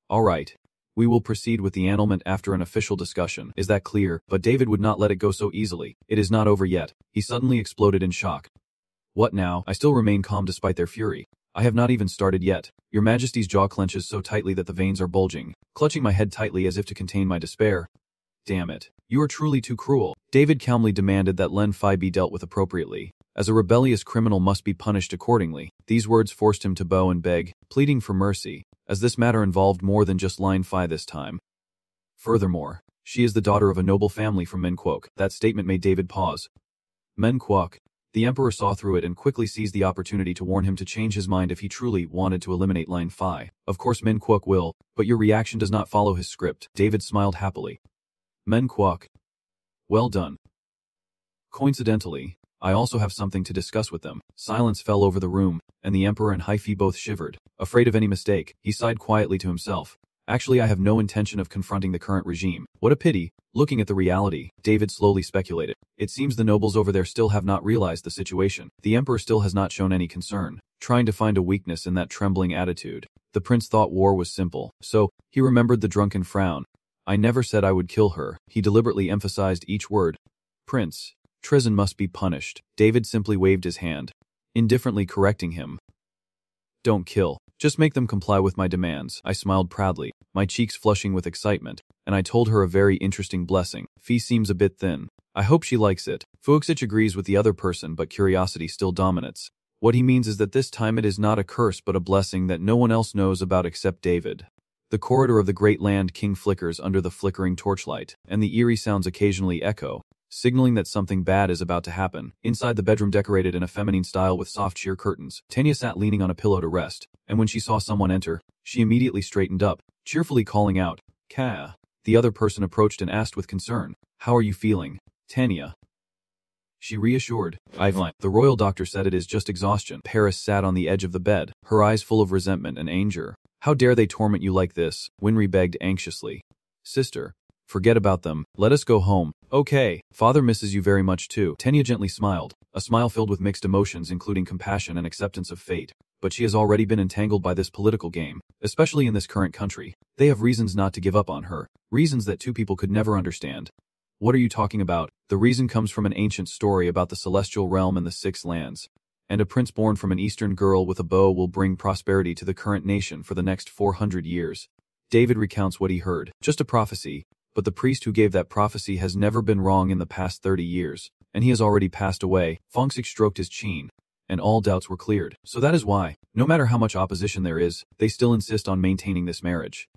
All right. We will proceed with the annulment after an official discussion. Is that clear? But David would not let it go so easily. It is not over yet. He suddenly exploded in shock. What now? I still remain calm despite their fury. I have not even started yet. Your Majesty's jaw clenches so tightly that the veins are bulging, clutching my head tightly as if to contain my despair. Damn it. You are truly too cruel. David calmly demanded that Len Fai be dealt with appropriately, as a rebellious criminal must be punished accordingly. These words forced him to bow and beg, pleading for mercy, as this matter involved more than just Line Phi this time. Furthermore, she is the daughter of a noble family from Menquok. That statement made David pause. Menquok. The emperor saw through it and quickly seized the opportunity to warn him to change his mind if he truly wanted to eliminate Line Phi. Of course Menquok will, but your reaction does not follow his script. David smiled happily. Menquok. Well done. Coincidentally, I also have something to discuss with them. Silence fell over the room, and the emperor and Hi-Fi both shivered. Afraid of any mistake, he sighed quietly to himself. Actually, I have no intention of confronting the current regime. What a pity. Looking at the reality, David slowly speculated. It seems the nobles over there still have not realized the situation. The emperor still has not shown any concern, trying to find a weakness in that trembling attitude. The prince thought war was simple, so he remembered the drunken frown. I never said I would kill her. He deliberately emphasized each word. Prince. Treason must be punished. David simply waved his hand, indifferently correcting him. Don't kill. Just make them comply with my demands. I smiled proudly, my cheeks flushing with excitement, and I told her a very interesting blessing. Fee seems a bit thin. I hope she likes it. Fuxich agrees with the other person, but curiosity still dominates. What he means is that this time it is not a curse but a blessing that no one else knows about except David. The corridor of the Great Land King flickers under the flickering torchlight, and the eerie sounds occasionally echo, signaling that something bad is about to happen. Inside the bedroom decorated in a feminine style with soft sheer curtains, Tanya sat leaning on a pillow to rest, and when she saw someone enter, she immediately straightened up, cheerfully calling out, Ka. The other person approached and asked with concern, How are you feeling, Tanya? She reassured, Ivan. The royal doctor said it is just exhaustion. Paris sat on the edge of the bed, her eyes full of resentment and anger. How dare they torment you like this? Winry begged anxiously. Sister, forget about them. Let us go home. Okay. Father misses you very much too. Tanya gently smiled, a smile filled with mixed emotions including compassion and acceptance of fate. But she has already been entangled by this political game, especially in this current country. They have reasons not to give up on her, reasons that two people could never understand. What are you talking about? The reason comes from an ancient story about the celestial realm and the six lands. And a prince born from an eastern girl with a bow will bring prosperity to the current nation for the next 400 years. David recounts what he heard. Just a prophecy, but the priest who gave that prophecy has never been wrong in the past 30 years, and he has already passed away. Fongxik stroked his chin, and all doubts were cleared. So that is why, no matter how much opposition there is, they still insist on maintaining this marriage.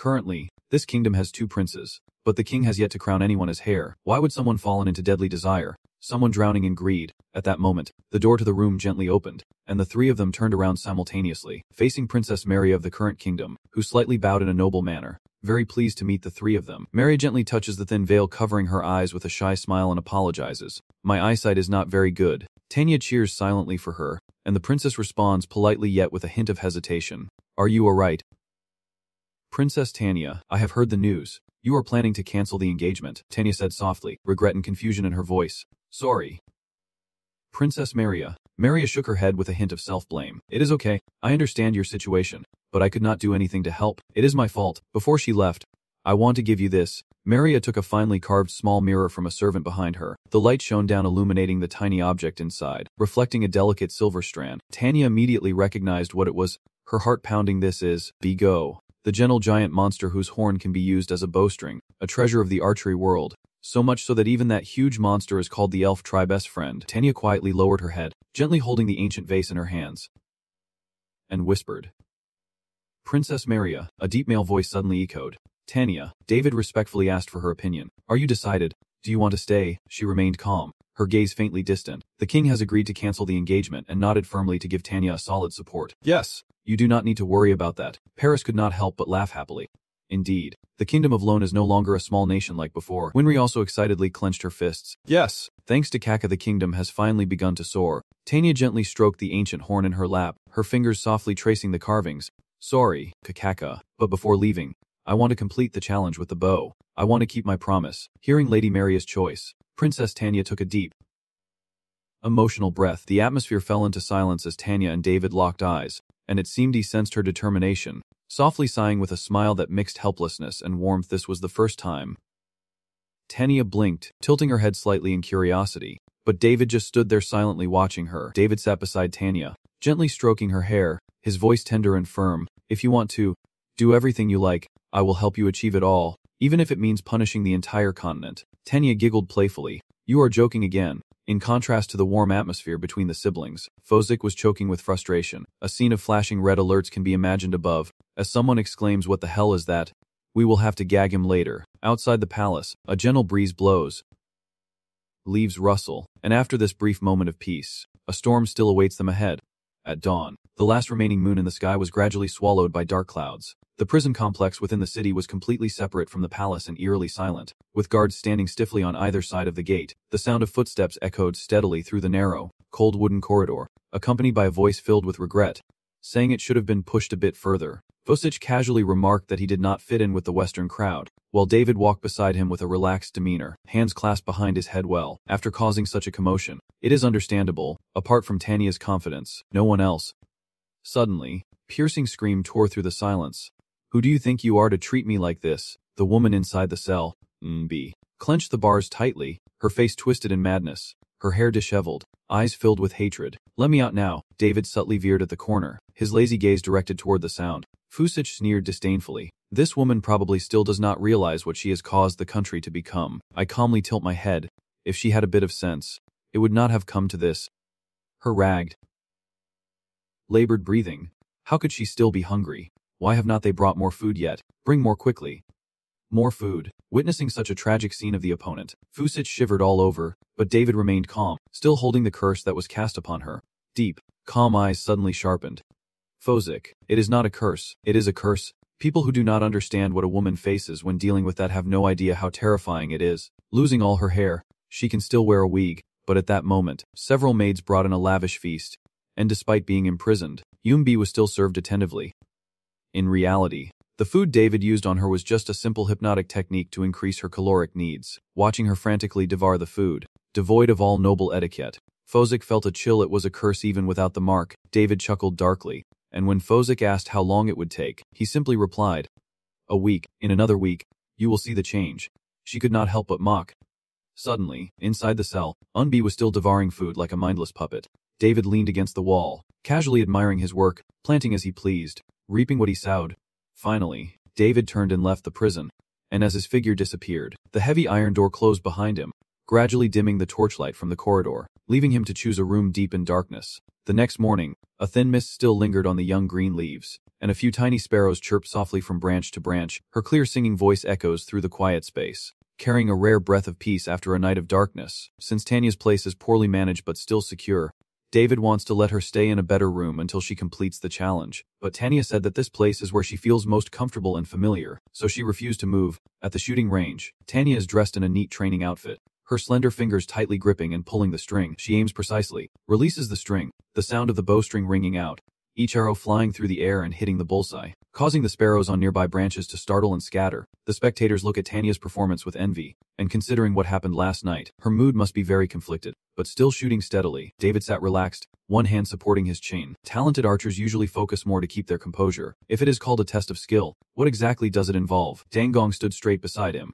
Currently, this kingdom has 2 princes, but the king has yet to crown anyone as heir. Why would someone fallen into deadly desire? Someone drowning in greed? At that moment, the door to the room gently opened, and the 3 of them turned around simultaneously, facing Princess Maria of the current kingdom, who slightly bowed in a noble manner. Very pleased to meet the 3 of them. Maria gently touches the thin veil covering her eyes with a shy smile and apologizes. My eyesight is not very good. Tanya cheers silently for her, and the princess responds politely yet with a hint of hesitation. Are you alright? Princess Tanya, I have heard the news. You are planning to cancel the engagement, Tanya said softly, regret and confusion in her voice. Sorry. Princess Maria. Maria shook her head with a hint of self-blame. It is okay. I understand your situation, but I could not do anything to help. It is my fault. Before she left, I want to give you this. Maria took a finely carved small mirror from a servant behind her. The light shone down, illuminating the tiny object inside, reflecting a delicate silver strand. Tanya immediately recognized what it was, her heart pounding. This is Bigo, the gentle giant monster whose horn can be used as a bowstring, a treasure of the archery world. So much so that even that huge monster is called the elf tribe best friend. Tanya quietly lowered her head, gently holding the ancient vase in her hands, and whispered. Princess Maria, a deep male voice suddenly echoed. Tanya, David respectfully asked for her opinion. Are you decided? Do you want to stay? She remained calm, her gaze faintly distant. The king has agreed to cancel the engagement and nodded firmly to give Tanya a solid support. Yes, you do not need to worry about that. Paris could not help but laugh happily. Indeed, the kingdom of Lone is no longer a small nation like before. Winry also excitedly clenched her fists. Yes, thanks to Kaka, the kingdom has finally begun to soar. Tanya gently stroked the ancient horn in her lap, her fingers softly tracing the carvings. Sorry, Kakaka, but before leaving, I want to complete the challenge with the bow. I want to keep my promise. Hearing Lady Maria's choice, Princess Tanya took a deep, emotional breath. The atmosphere fell into silence as Tanya and David locked eyes, and it seemed he sensed her determination. Softly sighing with a smile that mixed helplessness and warmth, this was the first time. Tanya blinked, tilting her head slightly in curiosity, but David just stood there silently watching her. David sat beside Tanya, gently stroking her hair, his voice tender and firm. If you want to do everything you like, I will help you achieve it all, even if it means punishing the entire continent. Tanya giggled playfully. You are joking again. In contrast to the warm atmosphere between the siblings, Fozik was choking with frustration. A scene of flashing red alerts can be imagined above, as someone exclaims, "What the hell is that? We will have to gag him later." Outside the palace, a gentle breeze blows. Leaves rustle, and after this brief moment of peace, a storm still awaits them ahead. At dawn, the last remaining moon in the sky was gradually swallowed by dark clouds. The prison complex within the city was completely separate from the palace and eerily silent, with guards standing stiffly on either side of the gate. The sound of footsteps echoed steadily through the narrow, cold wooden corridor, accompanied by a voice filled with regret, saying it should have been pushed a bit further. Vosich casually remarked that he did not fit in with the Western crowd, while David walked beside him with a relaxed demeanor, hands clasped behind his head. Well, after causing such a commotion, it is understandable. Apart from Tanya's confidence, no one else. Suddenly, piercing scream tore through the silence. Who do you think you are to treat me like this? The woman inside the cell, Mb, clenched the bars tightly, her face twisted in madness, her hair disheveled, eyes filled with hatred. Let me out now. David subtly veered at the corner, his lazy gaze directed toward the sound. Fusich sneered disdainfully. This woman probably still does not realize what she has caused the country to become. I calmly tilt my head. If she had a bit of sense, it would not have come to this. Her ragged, labored breathing. How could she still be hungry? Why have not they brought more food yet? Bring more quickly. More food. Witnessing such a tragic scene of the opponent, Fusich shivered all over, but David remained calm, still holding the curse that was cast upon her. Deep, calm eyes suddenly sharpened. Fozik, it is not a curse, it is a curse. People who do not understand what a woman faces when dealing with that have no idea how terrifying it is. Losing all her hair, she can still wear a wig, but at that moment, several maids brought in a lavish feast, and despite being imprisoned, Yumbi was still served attentively. In reality, the food David used on her was just a simple hypnotic technique to increase her caloric needs. Watching her frantically devour the food, devoid of all noble etiquette, Fozik felt a chill. It was a curse even without the mark. David chuckled darkly, and when Fozik asked how long it would take, he simply replied, "A week. In another week, you will see the change." She could not help but mock. Suddenly, inside the cell, Unbi was still devouring food like a mindless puppet. David leaned against the wall, casually admiring his work, planting as he pleased, reaping what he sowed. Finally, David turned and left the prison, and as his figure disappeared, the heavy iron door closed behind him, gradually dimming the torchlight from the corridor, leaving him to choose a room deep in darkness. The next morning, a thin mist still lingered on the young green leaves, and a few tiny sparrows chirped softly from branch to branch. Her clear singing voice echoes through the quiet space, carrying a rare breath of peace after a night of darkness. Since Tanya's place is poorly managed but still secure, David wants to let her stay in a better room until she completes the challenge, but Tanya said that this place is where she feels most comfortable and familiar, so she refused to move. At the shooting range, Tanya is dressed in a neat training outfit, her slender fingers tightly gripping and pulling the string. She aims precisely, releases the string, the sound of the bowstring ringing out, each arrow flying through the air and hitting the bullseye, causing the sparrows on nearby branches to startle and scatter. The spectators look at Tanya's performance with envy, and considering what happened last night, her mood must be very conflicted. But still shooting steadily, David sat relaxed, one hand supporting his chain. Talented archers usually focus more to keep their composure. If it is called a test of skill, what exactly does it involve? Dangong stood straight beside him,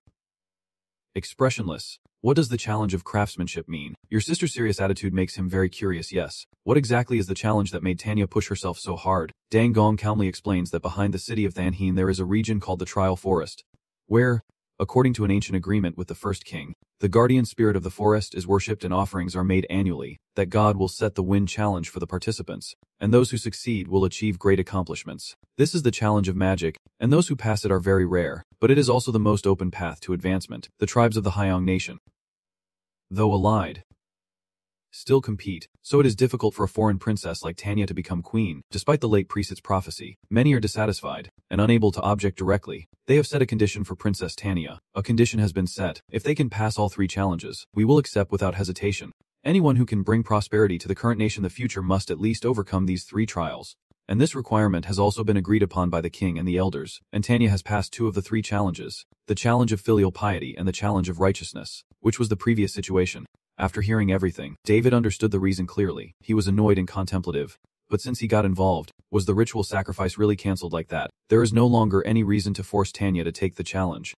expressionless. What does the challenge of craftsmanship mean? Your sister's serious attitude makes him very curious. Yes. What exactly is the challenge that made Tanya push herself so hard? Dang Gong calmly explains that behind the city of Thanhin there is a region called the Trial Forest, where, according to an ancient agreement with the first king, the guardian spirit of the forest is worshipped and offerings are made annually. That God will set the wind challenge for the participants, and those who succeed will achieve great accomplishments. This is the challenge of magic, and those who pass it are very rare, but it is also the most open path to advancement. The tribes of the Hyong nation, though allied, still compete, so it is difficult for a foreign princess like Tanya to become queen. Despite the late priest's prophecy, many are dissatisfied and unable to object directly. They have set a condition for Princess Tanya. A condition has been set. If they can pass all 3 challenges, we will accept without hesitation. Anyone who can bring prosperity to the current nation in the future must at least overcome these 3 trials. And this requirement has also been agreed upon by the king and the elders, and Tanya has passed 2 of the 3 challenges, the challenge of filial piety and the challenge of righteousness, which was the previous situation. After hearing everything, David understood the reason clearly. He was annoyed and contemplative. But since he got involved, was the ritual sacrifice really cancelled like that? There is no longer any reason to force Tanya to take the challenge.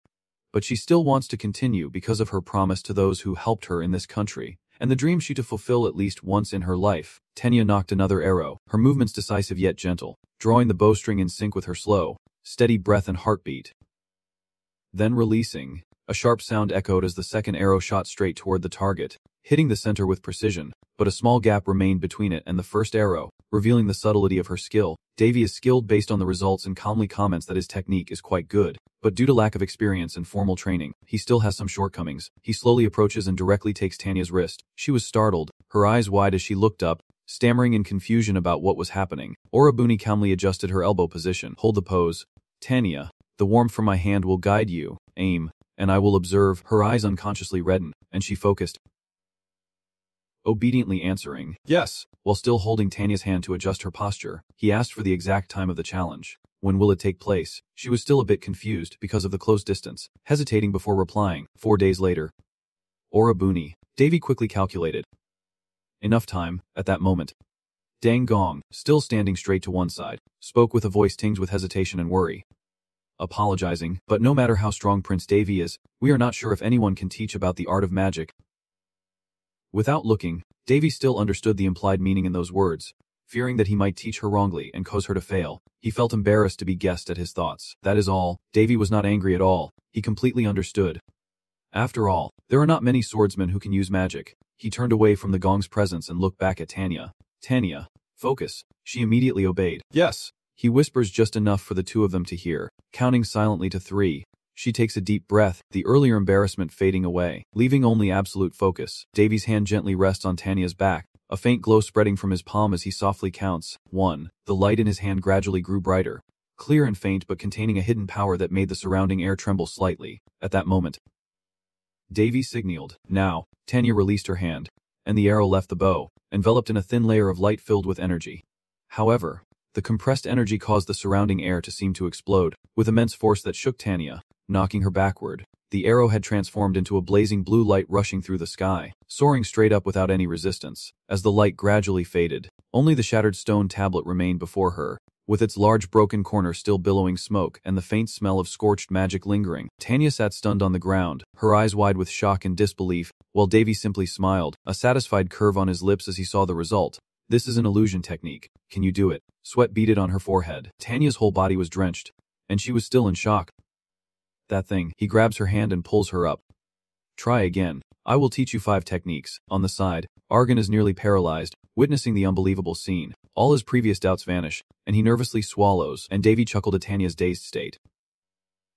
But she still wants to continue because of her promise to those who helped her in this country, and the dream she to fulfill at least once in her life. Tanya knocked another arrow, her movements decisive yet gentle, drawing the bowstring in sync with her slow, steady breath and heartbeat. Then releasing. A sharp sound echoed as the second arrow shot straight toward the target, hitting the center with precision, but a small gap remained between it and the first arrow, revealing the subtlety of her skill. Davy is skilled based on the results and calmly comments that his technique is quite good, but due to lack of experience and formal training, he still has some shortcomings. He slowly approaches and directly takes Tanya's wrist. She was startled, her eyes wide as she looked up, stammering in confusion about what was happening. Orabuni calmly adjusted her elbow position. Hold the pose. Tanya, the warmth from my hand will guide you. Aim, and I will observe. Her eyes unconsciously reddened, and she focused, obediently answering, yes, while still holding Tanya's hand to adjust her posture. He asked for the exact time of the challenge. When will it take place? She was still a bit confused because of the close distance, hesitating before replying. 4 days later. Orabuni. Davy quickly calculated. Enough time, at that moment. Dang Gong, still standing straight to one side, spoke with a voice tinged with hesitation and worry. Apologizing, but no matter how strong Prince Davy is, we are not sure if anyone can teach about the art of magic. Without looking, Davy still understood the implied meaning in those words. Fearing that he might teach her wrongly and cause her to fail, he felt embarrassed to be guessed at his thoughts. That is all. Davy was not angry at all. He completely understood. After all, there are not many swordsmen who can use magic. He turned away from the Gong's presence and looked back at Tanya. Tanya, focus. She immediately obeyed. Yes. He whispers just enough for the 2 of them to hear, counting silently to 3. She takes a deep breath, the earlier embarrassment fading away, leaving only absolute focus. Davy's hand gently rests on Tanya's back, a faint glow spreading from his palm as he softly counts. 1. The light in his hand gradually grew brighter, clear and faint but containing a hidden power that made the surrounding air tremble slightly. At that moment, Davy signaled. Now. Tanya released her hand, and the arrow left the bow, enveloped in a thin layer of light filled with energy. However, the compressed energy caused the surrounding air to seem to explode, with immense force that shook Tanya, knocking her backward. The arrow had transformed into a blazing blue light rushing through the sky, soaring straight up without any resistance. As the light gradually faded, only the shattered stone tablet remained before her, with its large broken corner still billowing smoke and the faint smell of scorched magic lingering. Tanya sat stunned on the ground, her eyes wide with shock and disbelief, while Davy simply smiled, a satisfied curve on his lips as he saw the result. This is an illusion technique. Can you do it? Sweat beaded on her forehead. Tanya's whole body was drenched, and she was still in shock. That thing. He grabs her hand and pulls her up. Try again. I will teach you 5 techniques. On the side, Argan is nearly paralyzed, witnessing the unbelievable scene. All his previous doubts vanish, and he nervously swallows, and Davy chuckled at Tanya's dazed state.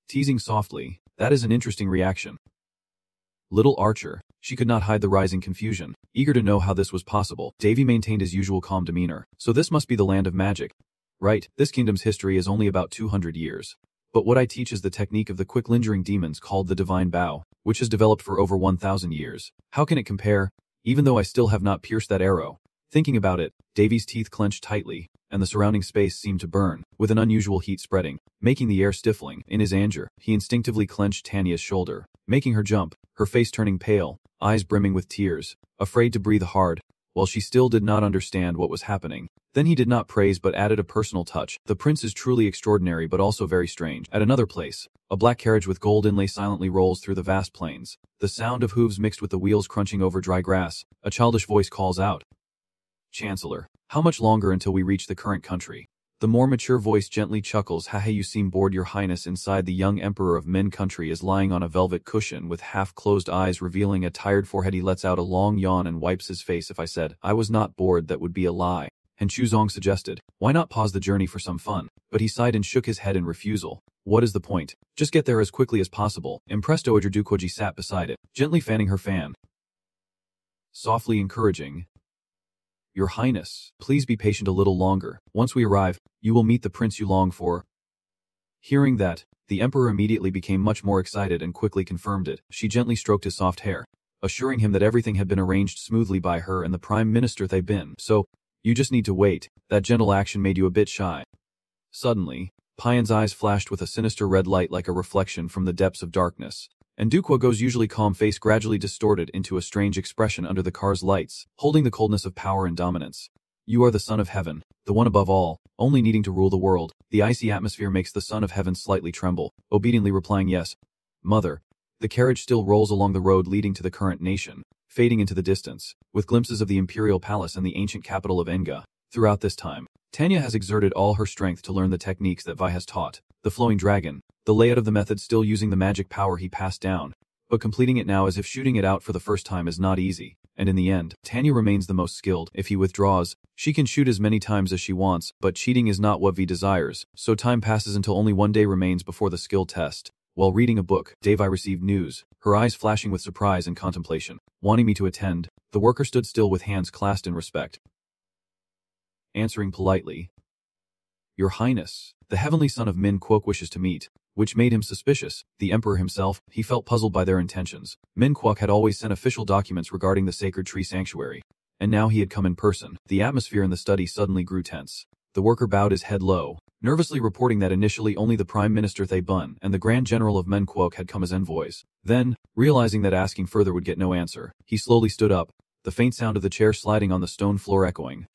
Teasing softly, that is an interesting reaction. Little Archer, she could not hide the rising confusion. Eager to know how this was possible, Davy maintained his usual calm demeanor. So this must be the land of magic. Right, this kingdom's history is only about 200 years. But what I teach is the technique of the quick lingering demons called the Divine Bow, which has developed for over 1,000 years. How can it compare, even though I still have not pierced that arrow? Thinking about it, Davy's teeth clenched tightly, and the surrounding space seemed to burn, with an unusual heat spreading, making the air stifling. In his anger, he instinctively clenched Tanya's shoulder, making her jump, her face turning pale, eyes brimming with tears, afraid to breathe hard, while she still did not understand what was happening. Then he did not praise but added a personal touch. The prince is truly extraordinary but also very strange. At another place, a black carriage with gold inlay silently rolls through the vast plains. The sound of hooves mixed with the wheels crunching over dry grass. A childish voice calls out, "Chancellor, how much longer until we reach the current country?" The more mature voice gently chuckles, "Haha, you seem bored, your highness." Inside, the young emperor of Min country is lying on a velvet cushion with half-closed eyes revealing a tired forehead. He lets out a long yawn and wipes his face. "If I said I was not bored, that would be a lie." And Chuzong suggested, "Why not pause the journey for some fun?" But he sighed and shook his head in refusal. "What is the point? Just get there as quickly as possible." Impressed, Ojidukoji sat beside it, gently fanning her fan, softly encouraging, "Your Highness, please be patient a little longer. Once we arrive, you will meet the prince you long for." Hearing that, the emperor immediately became much more excited and quickly confirmed it. She gently stroked his soft hair, assuring him that everything had been arranged smoothly by her and the prime minister. "They've been, so you just need to wait." That gentle action made you a bit shy. Suddenly, Payan's eyes flashed with a sinister red light like a reflection from the depths of darkness, and Dukwago's usually calm face gradually distorted into a strange expression under the car's lights, holding the coldness of power and dominance. "You are the son of heaven, the one above all, only needing to rule the world." The icy atmosphere makes the son of heaven slightly tremble, obediently replying, "Yes, mother." The carriage still rolls along the road leading to the current nation, fading into the distance, with glimpses of the imperial palace and the ancient capital of Enga. Throughout this time, Tanya has exerted all her strength to learn the techniques that Vi has taught. The flowing dragon, the layout of the method, still using the magic power he passed down, but completing it now as if shooting it out for the first time is not easy. And in the end, Tanya remains the most skilled. If he withdraws, she can shoot as many times as she wants, but cheating is not what Vi desires. So time passes until only one day remains before the skill test. While reading a book, Devi received news, her eyes flashing with surprise and contemplation. Wanting me to attend, the worker stood still with hands clasped in respect, answering politely, "Your Highness, the heavenly son of Min Kwok wishes to meet," which made him suspicious. The emperor himself, he felt puzzled by their intentions. Min Kwok had always sent official documents regarding the sacred tree sanctuary, and now he had come in person. The atmosphere in the study suddenly grew tense. The worker bowed his head low, nervously reporting that initially only the Prime Minister Thay Bun and the Grand General of Men Kwok had come as envoys. Then, realizing that asking further would get no answer, he slowly stood up, the faint sound of the chair sliding on the stone floor echoing.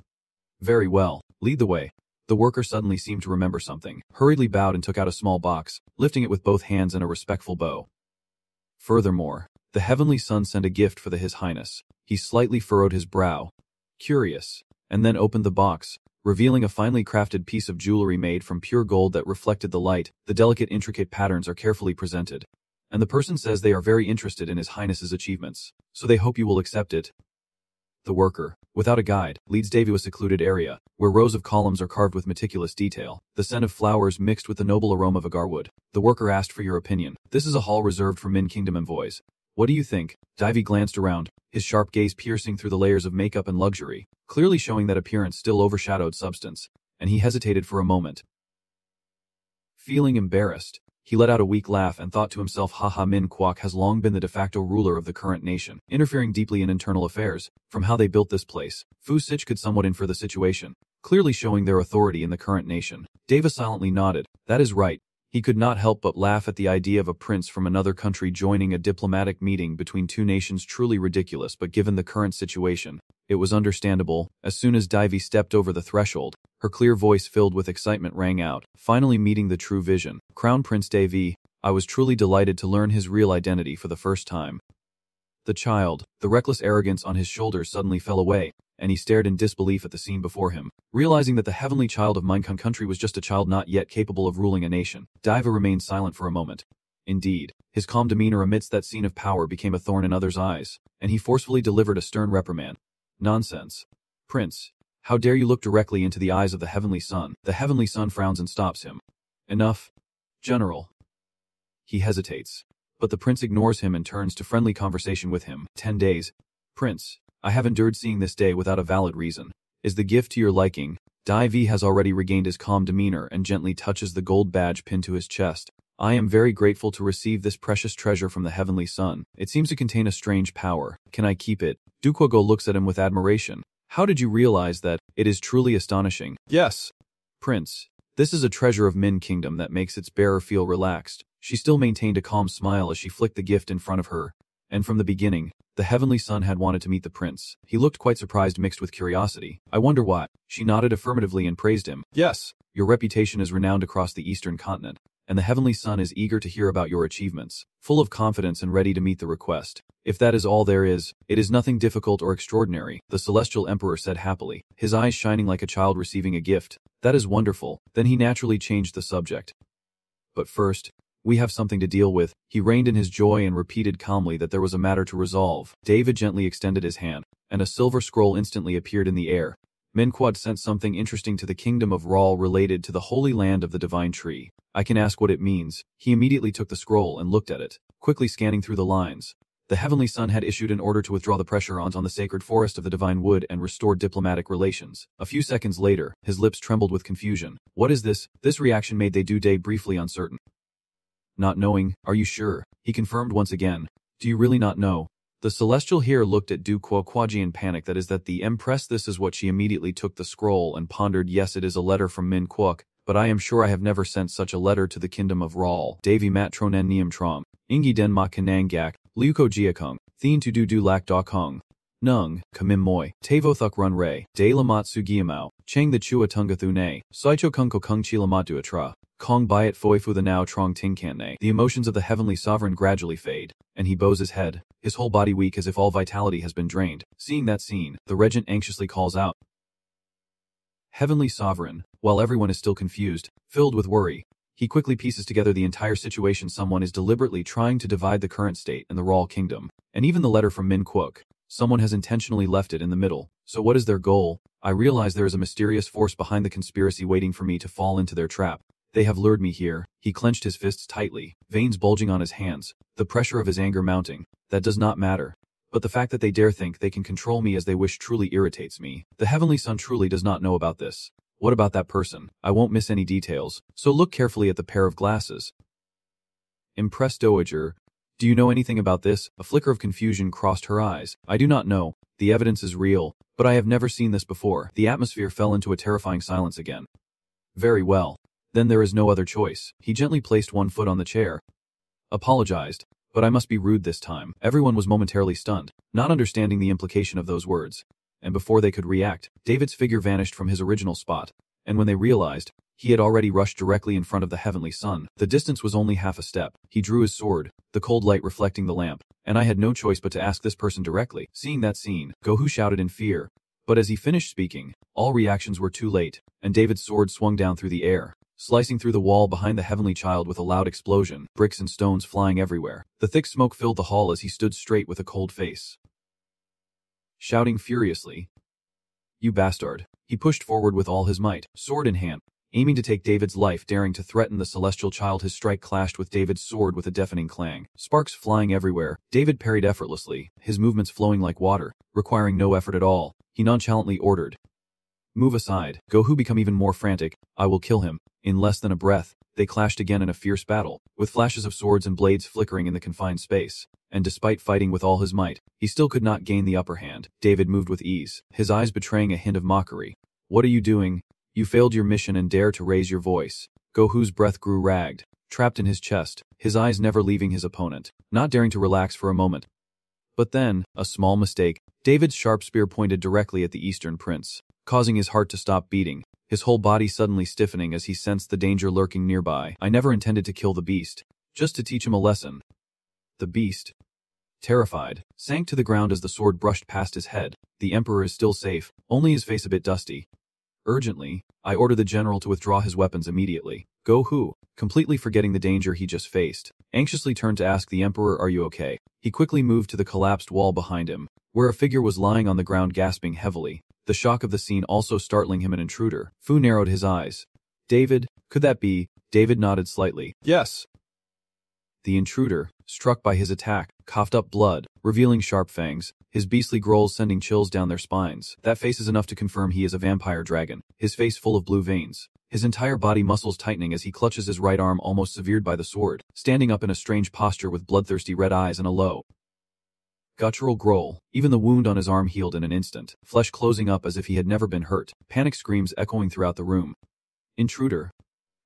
"Very well, lead the way." The worker suddenly seemed to remember something, hurriedly bowed and took out a small box, lifting it with both hands in a respectful bow. Furthermore, the heavenly son sent a gift for His Highness. He slightly furrowed his brow, curious, and then opened the box, revealing a finely crafted piece of jewelry made from pure gold that reflected the light. The delicate, intricate patterns are carefully presented, and the person says they are very interested in His Highness's achievements, so they hope you will accept it. The worker, without a guide, leads Devi to a secluded area, where rows of columns are carved with meticulous detail, the scent of flowers mixed with the noble aroma of agarwood. The worker asked for your opinion. "This is a hall reserved for Min Kingdom envoys. What do you think?" Devi glanced around, his sharp gaze piercing through the layers of makeup and luxury, clearly showing that appearance still overshadowed substance, and he hesitated for a moment. Feeling embarrassed, he let out a weak laugh and thought to himself, haha, Min Kwok has long been the de facto ruler of the current nation, interfering deeply in internal affairs. From how they built this place, Fu Sich could somewhat infer the situation, clearly showing their authority in the current nation. Deva silently nodded. That is right. He could not help but laugh at the idea of a prince from another country joining a diplomatic meeting between two nations. Truly ridiculous, but given the current situation, it was understandable. As soon as Divey stepped over the threshold, her clear voice filled with excitement rang out, finally meeting the true vision. Crown Prince Devi, I was truly delighted to learn his real identity for the first time. The child, the reckless arrogance on his shoulders suddenly fell away, and he stared in disbelief at the scene before him, realizing that the heavenly child of Minkan country was just a child not yet capable of ruling a nation. Diva remained silent for a moment, Indeed, his calm demeanor amidst that scene of power became a thorn in others' eyes, and he forcefully delivered a stern reprimand. Nonsense. Prince, how dare you look directly into the eyes of the Heavenly Sun? The Heavenly Sun frowns and stops him. Enough. General. He hesitates. But the prince ignores him and turns to friendly conversation with him. 10 days. Prince, I have endured seeing this day without a valid reason. Is the gift to your liking? Dai V has already regained his calm demeanor and gently touches the gold badge pinned to his chest. I am very grateful to receive this precious treasure from the Heavenly Sun. It seems to contain a strange power. Can I keep it? Duquogo looks at him with admiration. How did you realize that? It is truly astonishing. Yes. Prince, this is a treasure of Min Kingdom that makes its bearer feel relaxed. She still maintained a calm smile as she flicked the gift in front of her. And from the beginning, the Heavenly Sun had wanted to meet the prince. He looked quite surprised mixed with curiosity. I wonder what? She nodded affirmatively and praised him. Yes. Your reputation is renowned across the Eastern continent, and the Heavenly Sun is eager to hear about your achievements, full of confidence and ready to meet the request. If that is all there is, it is nothing difficult or extraordinary, the Celestial Emperor said happily, his eyes shining like a child receiving a gift. That is wonderful. Then he naturally changed the subject. But first, we have something to deal with. He reined in his joy and repeated calmly that there was a matter to resolve. David gently extended his hand, and a silver scroll instantly appeared in the air. Menquad sent something interesting to the kingdom of Rawl related to the holy land of the divine tree. I can ask what it means. He immediately took the scroll and looked at it, quickly scanning through the lines. The Heavenly Sun had issued an order to withdraw the pressure on the sacred forest of the divine wood and restore diplomatic relations. A few seconds later, his lips trembled with confusion. What is this? This reaction made Day briefly uncertain. Not knowing, are you sure? He confirmed once again. Do you really not know? The celestial here looked at Du Quoquaji in panic. That is that the Empress. This is what she immediately took the scroll and pondered. Yes, it is a letter from Min Quoc, but I am sure I have never sent such a letter to the kingdom of Rawl. Davy mat tronen niam trom. Ingi den ma kanang gak, liuko jiakung, thien tu du lak da kong. Nung, kamim moi, tavo thuk run ray, de lamat sugiamau, chang the chua tunga thune, saicho kung ko kung chilamatu atra. Kong byet foi fu the now trong ting kan ne. The emotions of the heavenly sovereign gradually fade, and he bows his head, his whole body weak as if all vitality has been drained. Seeing that scene, the regent anxiously calls out, Heavenly Sovereign, while everyone is still confused, filled with worry, he quickly pieces together the entire situation. Someone is deliberately trying to divide the current state and the Rawl kingdom, and even the letter from Min Quoc. Someone has intentionally left it in the middle. So what is their goal? I realize there is a mysterious force behind the conspiracy waiting for me to fall into their trap. They have lured me here. He clenched his fists tightly, veins bulging on his hands, the pressure of his anger mounting. That does not matter. But the fact that they dare think they can control me as they wish truly irritates me. The Heavenly Sun truly does not know about this. What about that person? I won't miss any details, so look carefully at the pair of glasses. Impressed Dowager, do you know anything about this? A flicker of confusion crossed her eyes. I do not know. The evidence is real, but I have never seen this before. The atmosphere fell into a terrifying silence again. Very well. Then there is no other choice. He gently placed one foot on the chair. Apologized, but I must be rude this time. Everyone was momentarily stunned, not understanding the implication of those words. And before they could react, David's figure vanished from his original spot, and when they realized, he had already rushed directly in front of the Heavenly Sun. The distance was only half a step. He drew his sword, the cold light reflecting the lamp, and I had no choice but to ask this person directly. Seeing that scene, Gohu shouted in fear. But as he finished speaking, all reactions were too late, and David's sword swung down through the air, slicing through the wall behind the Heavenly Child with a loud explosion, bricks and stones flying everywhere. The thick smoke filled the hall as he stood straight with a cold face, shouting furiously, "You bastard!" He pushed forward with all his might, sword in hand, aiming to take David's life, daring to threaten the celestial child. His strike clashed with David's sword with a deafening clang, sparks flying everywhere. David parried effortlessly, his movements flowing like water, requiring no effort at all. He nonchalantly ordered, "Move aside." Gohu became even more frantic. "I will kill him." In less than a breath, they clashed again in a fierce battle, with flashes of swords and blades flickering in the confined space. And despite fighting with all his might, he still could not gain the upper hand. David moved with ease, his eyes betraying a hint of mockery. "What are you doing? You failed your mission and dare to raise your voice." Gohu's breath grew ragged, trapped in his chest, his eyes never leaving his opponent, not daring to relax for a moment. But then, a small mistake. David's sharp spear pointed directly at the Eastern Prince, causing his heart to stop beating, his whole body suddenly stiffening as he sensed the danger lurking nearby. I never intended to kill the beast, just to teach him a lesson. The beast, terrified, sank to the ground as the sword brushed past his head. The Emperor is still safe, only his face a bit dusty. Urgently, I order the general to withdraw his weapons immediately. Go Hu, completely forgetting the danger he just faced, anxiously turned to ask the emperor, are you okay? He quickly moved to the collapsed wall behind him, where a figure was lying on the ground gasping heavily. The shock of the scene also startling him an intruder. Fu narrowed his eyes. David, could that be? David nodded slightly. Yes. The intruder, struck by his attack, coughed up blood, revealing sharp fangs, his beastly growls sending chills down their spines. That face is enough to confirm he is a vampire dragon, his face full of blue veins, his entire body muscles tightening as he clutches his right arm almost severed by the sword, standing up in a strange posture with bloodthirsty red eyes and a low, guttural growl. Even the wound on his arm healed in an instant, flesh closing up as if he had never been hurt, panic screams echoing throughout the room. Intruder!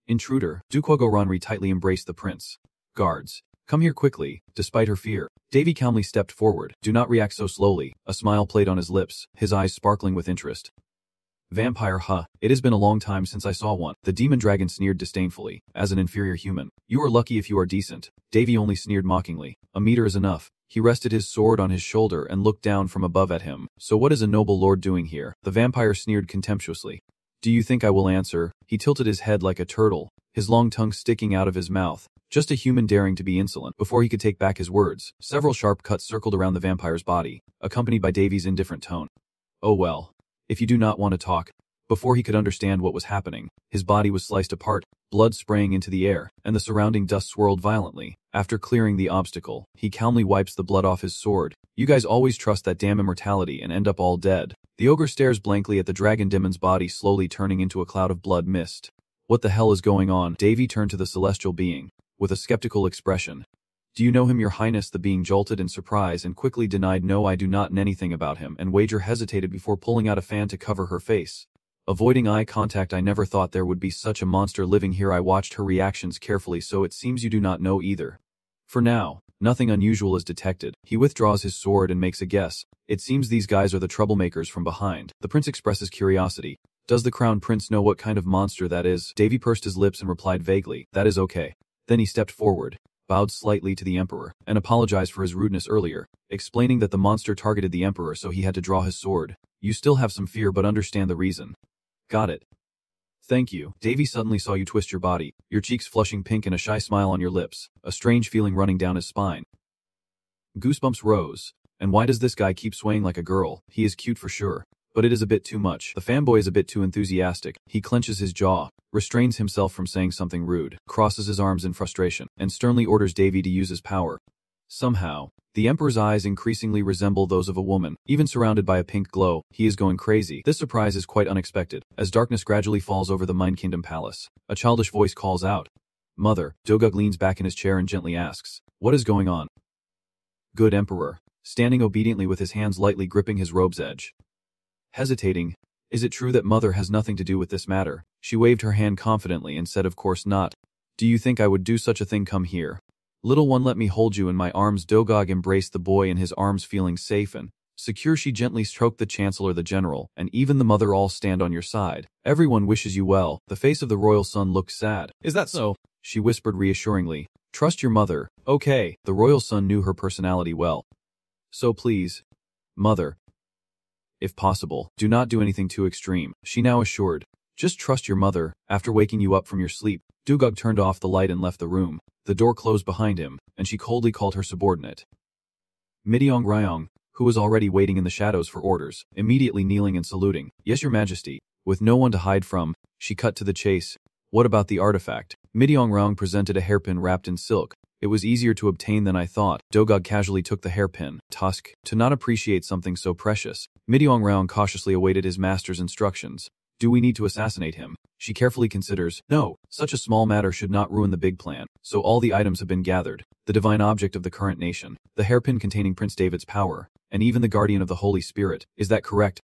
Intruder! Duquogo Ranri tightly embraced the prince. Guards, come here quickly. Despite her fear, Davy calmly stepped forward. Do not react so slowly. A smile played on his lips, his eyes sparkling with interest. Vampire, huh? It has been a long time since I saw one. The demon dragon sneered disdainfully. As an inferior human, you are lucky if you are decent. Davy only sneered mockingly. A meter is enough. He rested his sword on his shoulder and looked down from above at him. So what is a noble lord doing here? The vampire sneered contemptuously. Do you think I will answer? He tilted his head like a turtle, his long tongue sticking out of his mouth. Just a human daring to be insolent. Before he could take back his words, several sharp cuts circled around the vampire's body, accompanied by Davy's indifferent tone. Oh well. If you do not want to talk. Before he could understand what was happening, his body was sliced apart, blood spraying into the air, and the surrounding dust swirled violently. After clearing the obstacle, he calmly wipes the blood off his sword. You guys always trust that damn immortality and end up all dead. The ogre stares blankly at the dragon demon's body slowly turning into a cloud of blood mist. What the hell is going on? Davy turned to the celestial being, with a skeptical expression. Do you know him, your highness? The being jolted in surprise and quickly denied. No, I do not know anything about him, and Wager hesitated before pulling out a fan to cover her face. Avoiding eye contact. I never thought there would be such a monster living here. I watched her reactions carefully, so it seems you do not know either. For now, nothing unusual is detected. He withdraws his sword and makes a guess. It seems these guys are the troublemakers from behind. The prince expresses curiosity. Does the crown prince know what kind of monster that is? Davy pursed his lips and replied vaguely, that is okay. Then he stepped forward, bowed slightly to the emperor, and apologized for his rudeness earlier, explaining that the monster targeted the emperor so he had to draw his sword. You still have some fear but understand the reason. Got it. Thank you. Davy suddenly saw you twist your body, your cheeks flushing pink and a shy smile on your lips, a strange feeling running down his spine. Goosebumps rose. And why does this guy keep swaying like a girl? He is cute for sure. But it is a bit too much. The fanboy is a bit too enthusiastic. He clenches his jaw, restrains himself from saying something rude, crosses his arms in frustration, and sternly orders Davy to use his power. Somehow, the emperor's eyes increasingly resemble those of a woman, even surrounded by a pink glow. He is going crazy. This surprise is quite unexpected. As darkness gradually falls over the Mind Kingdom palace, a childish voice calls out. Mother. Dogug leans back in his chair and gently asks, what is going on? Good emperor. Standing obediently with his hands lightly gripping his robe's edge. Hesitating. Is it true that mother has nothing to do with this matter? She waved her hand confidently and said, of course not. Do you think I would do such a thing? Come here. Little one, let me hold you in my arms. Dogog embraced the boy in his arms, feeling safe and secure. She gently stroked the chancellor, the general, and even the mother. All stand on your side. Everyone wishes you well. The face of the royal son looked sad. Is that so? She whispered reassuringly. Trust your mother. Okay. The royal son knew her personality well. So please, mother, if possible, do not do anything too extreme, she now assured. Just trust your mother. After waking you up from your sleep, Dugug turned off the light and left the room. The door closed behind him, and she coldly called her subordinate. Midyong Ryong, who was already waiting in the shadows for orders, immediately kneeling and saluting. Yes, your majesty. With no one to hide from, she cut to the chase. What about the artifact? Midyong Ryong presented a hairpin wrapped in silk. It was easier to obtain than I thought. Dogog casually took the hairpin. Tusk, to not appreciate something so precious. Midyong Ryong cautiously awaited his master's instructions. Do we need to assassinate him? She carefully considers. No, such a small matter should not ruin the big plan. So all the items have been gathered. The divine object of the current nation, the hairpin containing Prince David's power, and even the guardian of the Holy Spirit. Is that correct?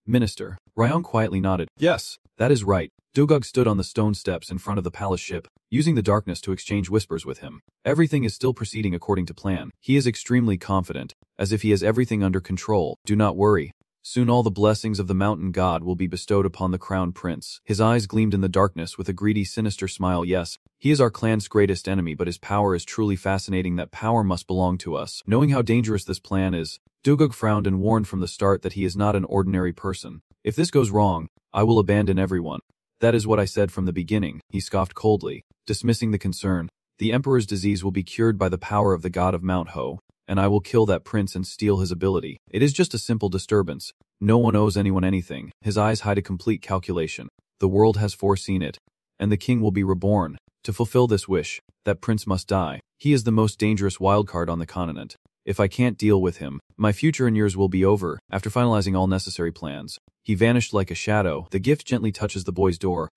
Minister. Ryong quietly nodded. Yes, that is right. Dogug stood on the stone steps in front of the palace ship, using the darkness to exchange whispers with him. Everything is still proceeding according to plan. He is extremely confident, as if he has everything under control. Do not worry. Soon all the blessings of the mountain god will be bestowed upon the crown prince. His eyes gleamed in the darkness with a greedy, sinister smile. Yes, he is our clan's greatest enemy, but his power is truly fascinating. That power must belong to us. Knowing how dangerous this plan is, Dugug frowned and warned from the start that he is not an ordinary person. If this goes wrong, I will abandon everyone. That is what I said from the beginning, he scoffed coldly, dismissing the concern. The emperor's disease will be cured by the power of the god of Mount Ho, and I will kill that prince and steal his ability. It is just a simple disturbance. No one owes anyone anything. His eyes hide a complete calculation. The world has foreseen it, and the king will be reborn. To fulfill this wish, that prince must die. He is the most dangerous wildcard on the continent. If I can't deal with him, my future and yours will be over. After finalizing all necessary plans, he vanished like a shadow. The gift gently touches the boy's door.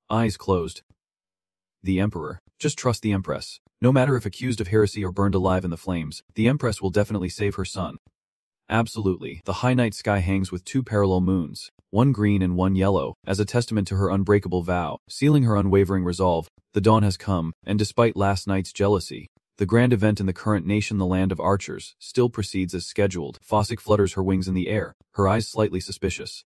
Eyes closed. The emperor. Just trust the empress. No matter if accused of heresy or burned alive in the flames, the empress will definitely save her son. Absolutely. The high night sky hangs with 2 parallel moons, one green and one yellow, as a testament to her unbreakable vow, sealing her unwavering resolve. The dawn has come, and despite last night's jealousy, the grand event in the current nation, the land of archers, still proceeds as scheduled. Fossick flutters her wings in the air, her eyes slightly suspicious.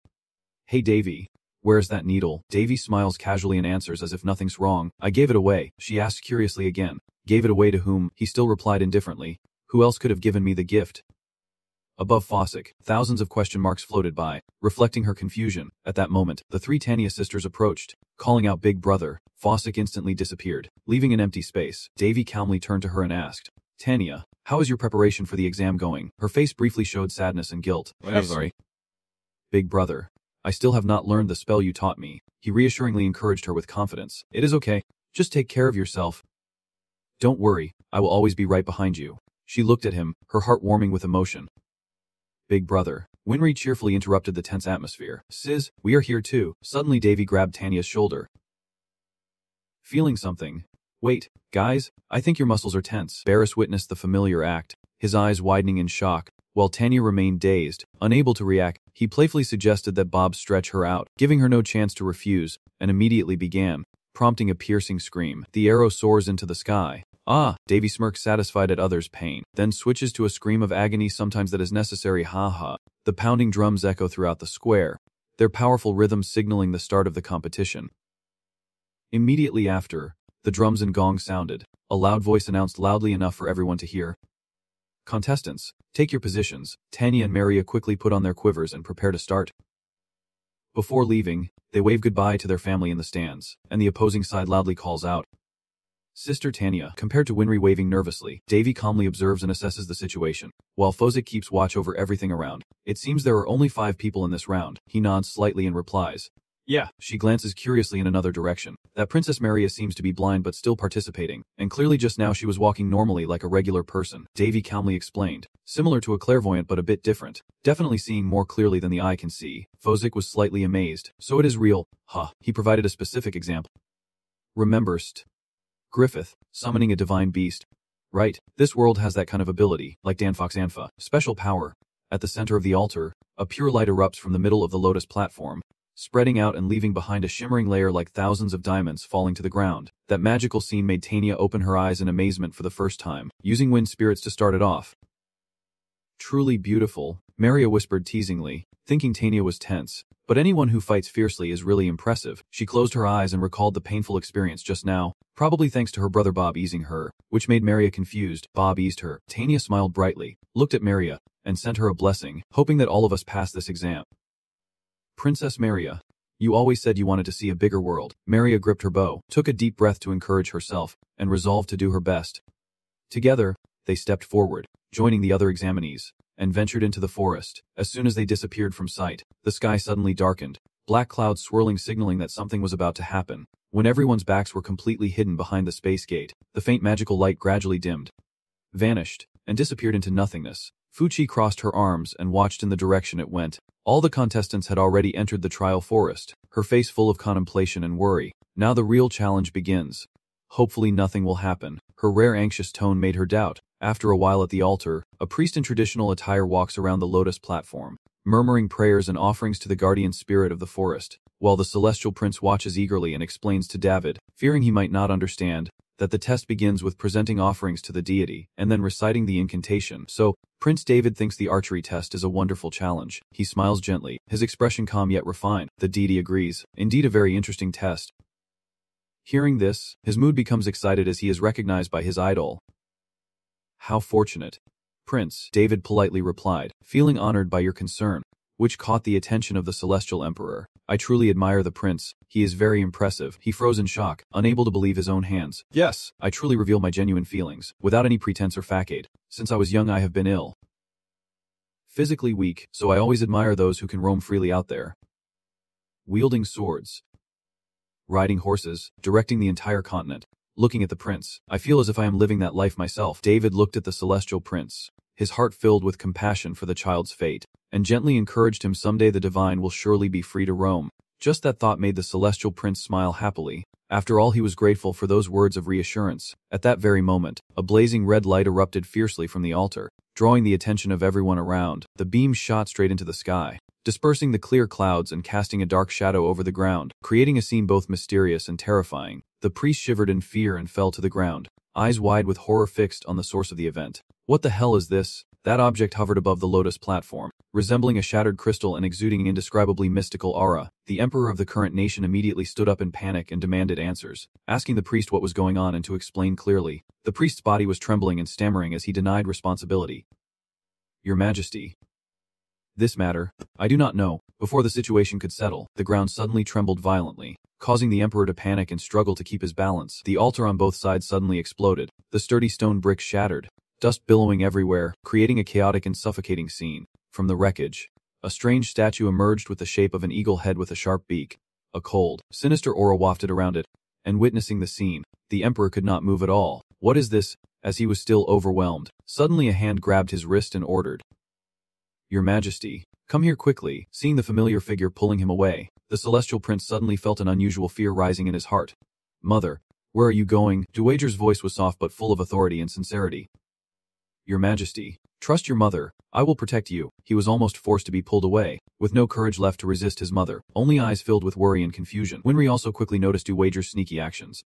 Hey Davy, where's that needle? Davy smiles casually and answers as if nothing's wrong. I gave it away, she asked curiously again. Gave it away to whom? He still replied indifferently. Who else could have given me the gift? Above Fossick, thousands of question marks floated by, reflecting her confusion. At that moment, the 3 Tanya sisters approached, calling out Big Brother. Fossick instantly disappeared, leaving an empty space. Davy calmly turned to her and asked, Tanya, how is your preparation for the exam going? Her face briefly showed sadness and guilt. I'm sorry. Big Brother, I still have not learned the spell you taught me. He reassuringly encouraged her with confidence. It is okay. Just take care of yourself. Don't worry, I will always be right behind you. She looked at him, her heart warming with emotion. Big Brother. Winry cheerfully interrupted the tense atmosphere. Sis, we are here too. Suddenly Davy grabbed Tanya's shoulder. Feeling something? Wait, guys, I think your muscles are tense. Barris witnessed the familiar act, his eyes widening in shock. While Tanya remained dazed, unable to react, he playfully suggested that Bob stretch her out, giving her no chance to refuse, and immediately began, prompting a piercing scream. The arrow soars into the sky. Ah, Davy smirks satisfied at others' pain, then switches to a scream of agony sometimes that is necessary. Ha ha. The pounding drums echo throughout the square, their powerful rhythms signaling the start of the competition. Immediately after, the drums and gong sounded. A loud voice announced loudly enough for everyone to hear. Contestants, take your positions. Tanya and Maria quickly put on their quivers and prepare to start. Before leaving, they wave goodbye to their family in the stands, and the opposing side loudly calls out, Sister Tanya. Compared to Winry waving nervously, Davy calmly observes and assesses the situation, while Fossick keeps watch over everything around. It seems there are only 5 people in this round. He nods slightly and replies, Yeah. She glances curiously in another direction. That Princess Maria seems to be blind but still participating, and clearly just now she was walking normally like a regular person. Davy calmly explained, similar to a clairvoyant but a bit different. Definitely seeing more clearly than the eye can see. Fossick was slightly amazed. So it is real. Huh. He provided a specific example. Rememberst. Griffith, summoning a divine beast. Right, this world has that kind of ability, like Danfox Anfa. Special power. At the center of the altar, a pure light erupts from the middle of the lotus platform, spreading out and leaving behind a shimmering layer like thousands of diamonds falling to the ground. That magical scene made Tanya open her eyes in amazement for the first time, using wind spirits to start it off. Truly beautiful, Maria whispered teasingly, thinking Tanya was tense. But anyone who fights fiercely is really impressive. She closed her eyes and recalled the painful experience just now, probably thanks to her brother Bob easing her, which made Maria confused. Bob eased her. Tanya smiled brightly, looked at Maria, and sent her a blessing, hoping that all of us pass this exam. Princess Maria, you always said you wanted to see a bigger world. Maria gripped her bow, took a deep breath to encourage herself, and resolved to do her best. Together, they stepped forward, joining the other examinees, and ventured into the forest. As soon as they disappeared from sight, the sky suddenly darkened, black clouds swirling signaling that something was about to happen. When everyone's backs were completely hidden behind the space gate, the faint magical light gradually dimmed, vanished, and disappeared into nothingness. Fuchi crossed her arms and watched in the direction it went. All the contestants had already entered the trial forest, her face full of contemplation and worry. Now the real challenge begins. Hopefully nothing will happen. Her rare anxious tone made her doubt. After a while at the altar, a priest in traditional attire walks around the lotus platform, murmuring prayers and offerings to the guardian spirit of the forest, while the celestial prince watches eagerly and explains to David, fearing he might not understand, that the test begins with presenting offerings to the deity, and then reciting the incantation. So, Prince David thinks the archery test is a wonderful challenge. He smiles gently, his expression calm yet refined. The deity agrees. Indeed a very interesting test. Hearing this, his mood becomes excited as he is recognized by his idol. How fortunate. Prince, David politely replied, feeling honored by your concern. which caught the attention of the Celestial Emperor. I truly admire the prince. He is very impressive. He froze in shock, unable to believe his own hands. Yes, I truly reveal my genuine feelings, without any pretense or facade. Since I was young I have been ill. Physically weak, so I always admire those who can roam freely out there. Wielding swords. Riding horses, directing the entire continent. Looking at the prince, I feel as if I am living that life myself. David looked at the celestial prince, his heart filled with compassion for the child's fate, and gently encouraged him someday the divine will surely be free to roam. Just that thought made the celestial prince smile happily. After all, he was grateful for those words of reassurance. At that very moment, a blazing red light erupted fiercely from the altar, drawing the attention of everyone around. The beam shot straight into the sky, dispersing the clear clouds and casting a dark shadow over the ground, creating a scene both mysterious and terrifying. The priest shivered in fear and fell to the ground, eyes wide with horror fixed on the source of the event. What the hell is this? That object hovered above the lotus platform, resembling a shattered crystal and exuding an indescribably mystical aura. The emperor of the current nation immediately stood up in panic and demanded answers, asking the priest what was going on and to explain clearly. The priest's body was trembling and stammering as he denied responsibility. Your Majesty. This matter, I do not know. Before the situation could settle, the ground suddenly trembled violently, causing the emperor to panic and struggle to keep his balance. The altar on both sides suddenly exploded, the sturdy stone bricks shattered, dust billowing everywhere, creating a chaotic and suffocating scene. From the wreckage, a strange statue emerged with the shape of an eagle head with a sharp beak. A cold, sinister aura wafted around it, and witnessing the scene, the emperor could not move at all. What is this? As he was still overwhelmed, suddenly a hand grabbed his wrist and ordered, Your Majesty, come here quickly. Seeing the familiar figure pulling him away, the celestial prince suddenly felt an unusual fear rising in his heart. Mother, where are you going? Dowager's voice was soft but full of authority and sincerity. Your Majesty, trust your mother. I will protect you. He was almost forced to be pulled away, with no courage left to resist his mother, only eyes filled with worry and confusion. Winry also quickly noticed Dowager's sneaky actions.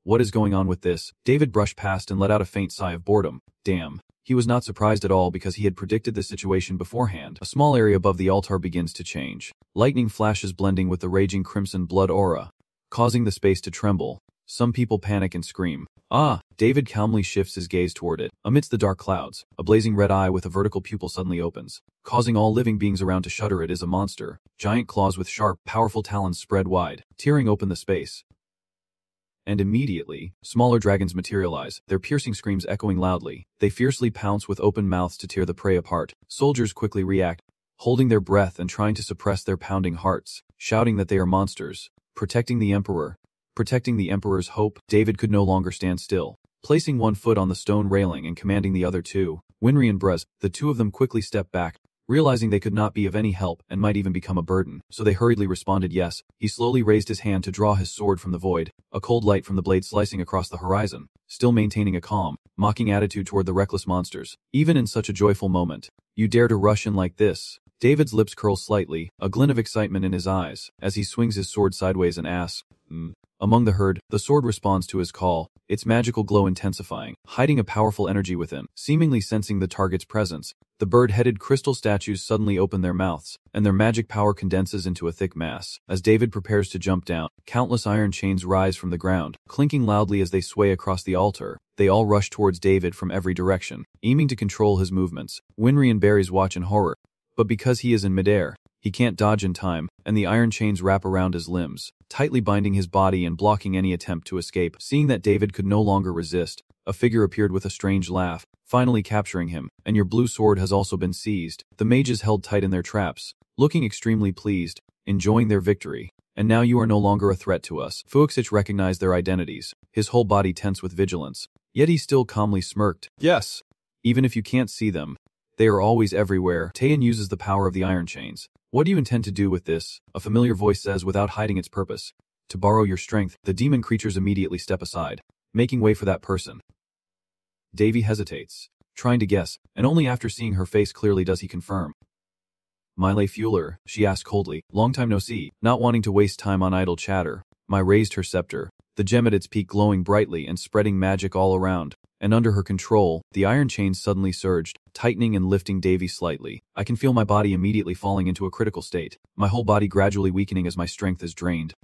What is going on with this? David brushed past and let out a faint sigh of boredom. Damn. He was not surprised at all because he had predicted the situation beforehand. A small area above the altar begins to change. Lightning flashes blending with the raging crimson blood aura, causing the space to tremble. Some people panic and scream. David calmly shifts his gaze toward it. Amidst the dark clouds, a blazing red eye with a vertical pupil suddenly opens, causing all living beings around to shudder. It is a monster. Giant claws with sharp, powerful talons spread wide, tearing open the space. And immediately, smaller dragons materialize, their piercing screams echoing loudly. They fiercely pounce with open mouths to tear the prey apart. Soldiers quickly react, holding their breath and trying to suppress their pounding hearts, shouting that they are monsters, protecting the emperor. Protecting the emperor's hope. David could no longer stand still, placing one foot on the stone railing and commanding the other two. Winry and Brez, the two of them quickly stepped back, realizing they could not be of any help and might even become a burden, so they hurriedly responded yes. He slowly raised his hand to draw his sword from the void, a cold light from the blade slicing across the horizon, still maintaining a calm, mocking attitude toward the reckless monsters. Even in such a joyful moment, you dare to rush in like this? David's lips curl slightly, a glint of excitement in his eyes, as he swings his sword sideways and asks, Among the herd, the sword responds to his call, its magical glow intensifying, hiding a powerful energy within. Seemingly sensing the target's presence, the bird-headed crystal statues suddenly open their mouths, and their magic power condenses into a thick mass. As David prepares to jump down, countless iron chains rise from the ground, clinking loudly as they sway across the altar. They all rush towards David from every direction, aiming to control his movements. Winry and Barry's watch in horror, but because he is in midair, he can't dodge in time, and the iron chains wrap around his limbs, tightly binding his body and blocking any attempt to escape. Seeing that David could no longer resist, a figure appeared with a strange laugh, finally capturing him. And your blue sword has also been seized. The mages held tight in their traps, looking extremely pleased, enjoying their victory. And now you are no longer a threat to us. Fuxich recognized their identities, his whole body tense with vigilance. Yet he still calmly smirked. Yes. Even if you can't see them, they are always everywhere. Taeyin uses the power of the iron chains. What do you intend to do with this? A familiar voice says without hiding its purpose. To borrow your strength. The demon creatures immediately step aside, making way for that person. Davy hesitates, trying to guess, and only after seeing her face clearly does he confirm. Miley Fuller, she asked coldly. Long time no see. Not wanting to waste time on idle chatter, Mai raised her scepter, the gem at its peak glowing brightly and spreading magic all around. And under her control, the iron chains suddenly surged, tightening and lifting Davy slightly. I can feel my body immediately falling into a critical state, my whole body gradually weakening as my strength is drained.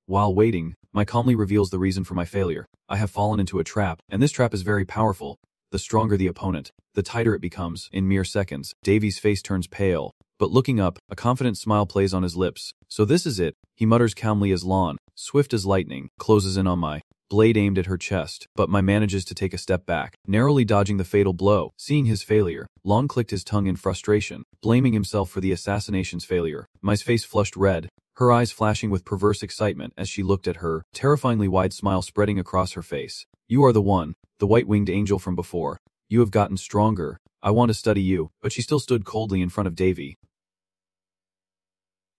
While waiting, Mai calmly reveals the reason for my failure. I have fallen into a trap, and this trap is very powerful. The stronger the opponent, the tighter it becomes. In mere seconds, Davy's face turns pale, But looking up, a confident smile plays on his lips. So this is it, he mutters calmly as Lon, swift as lightning, closes in on my blade aimed at her chest, but Mai manages to take a step back, narrowly dodging the fatal blow. Seeing his failure, Lon clicked his tongue in frustration, blaming himself for the assassination's failure. Mai's face flushed red, her eyes flashing with perverse excitement as she looked at her, terrifyingly wide smile spreading across her face. You are the one, the white-winged angel from before. You have gotten stronger. I want to study you. But she still stood coldly in front of Davy,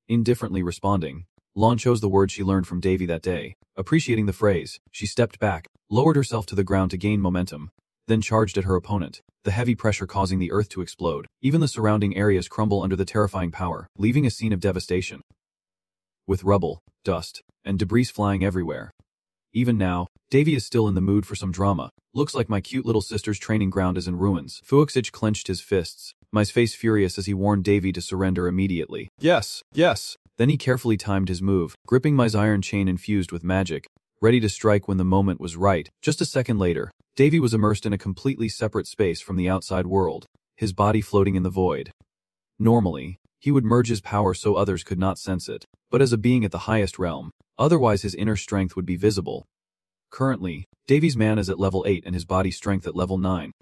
indifferently responding. Lon chose the words she learned from Davy that day. Appreciating the phrase, she stepped back, lowered herself to the ground to gain momentum, then charged at her opponent, the heavy pressure causing the earth to explode. Even the surrounding areas crumble under the terrifying power, leaving a scene of devastation, with rubble, dust, and debris flying everywhere. Even now, Davy is still in the mood for some drama. Looks like my cute little sister's training ground is in ruins. Fuuxich clenched his fists, Mai's face furious as he warned Davy to surrender immediately. Yes, yes. Then he carefully timed his move, gripping Mai's iron chain infused with magic, ready to strike when the moment was right. Just a second later, Davy was immersed in a completely separate space from the outside world, his body floating in the void. Normally, he would merge his power so others could not sense it, but as a being at the highest realm, otherwise his inner strength would be visible. Currently, Davy's mana is at level 8 and his body strength at level 9.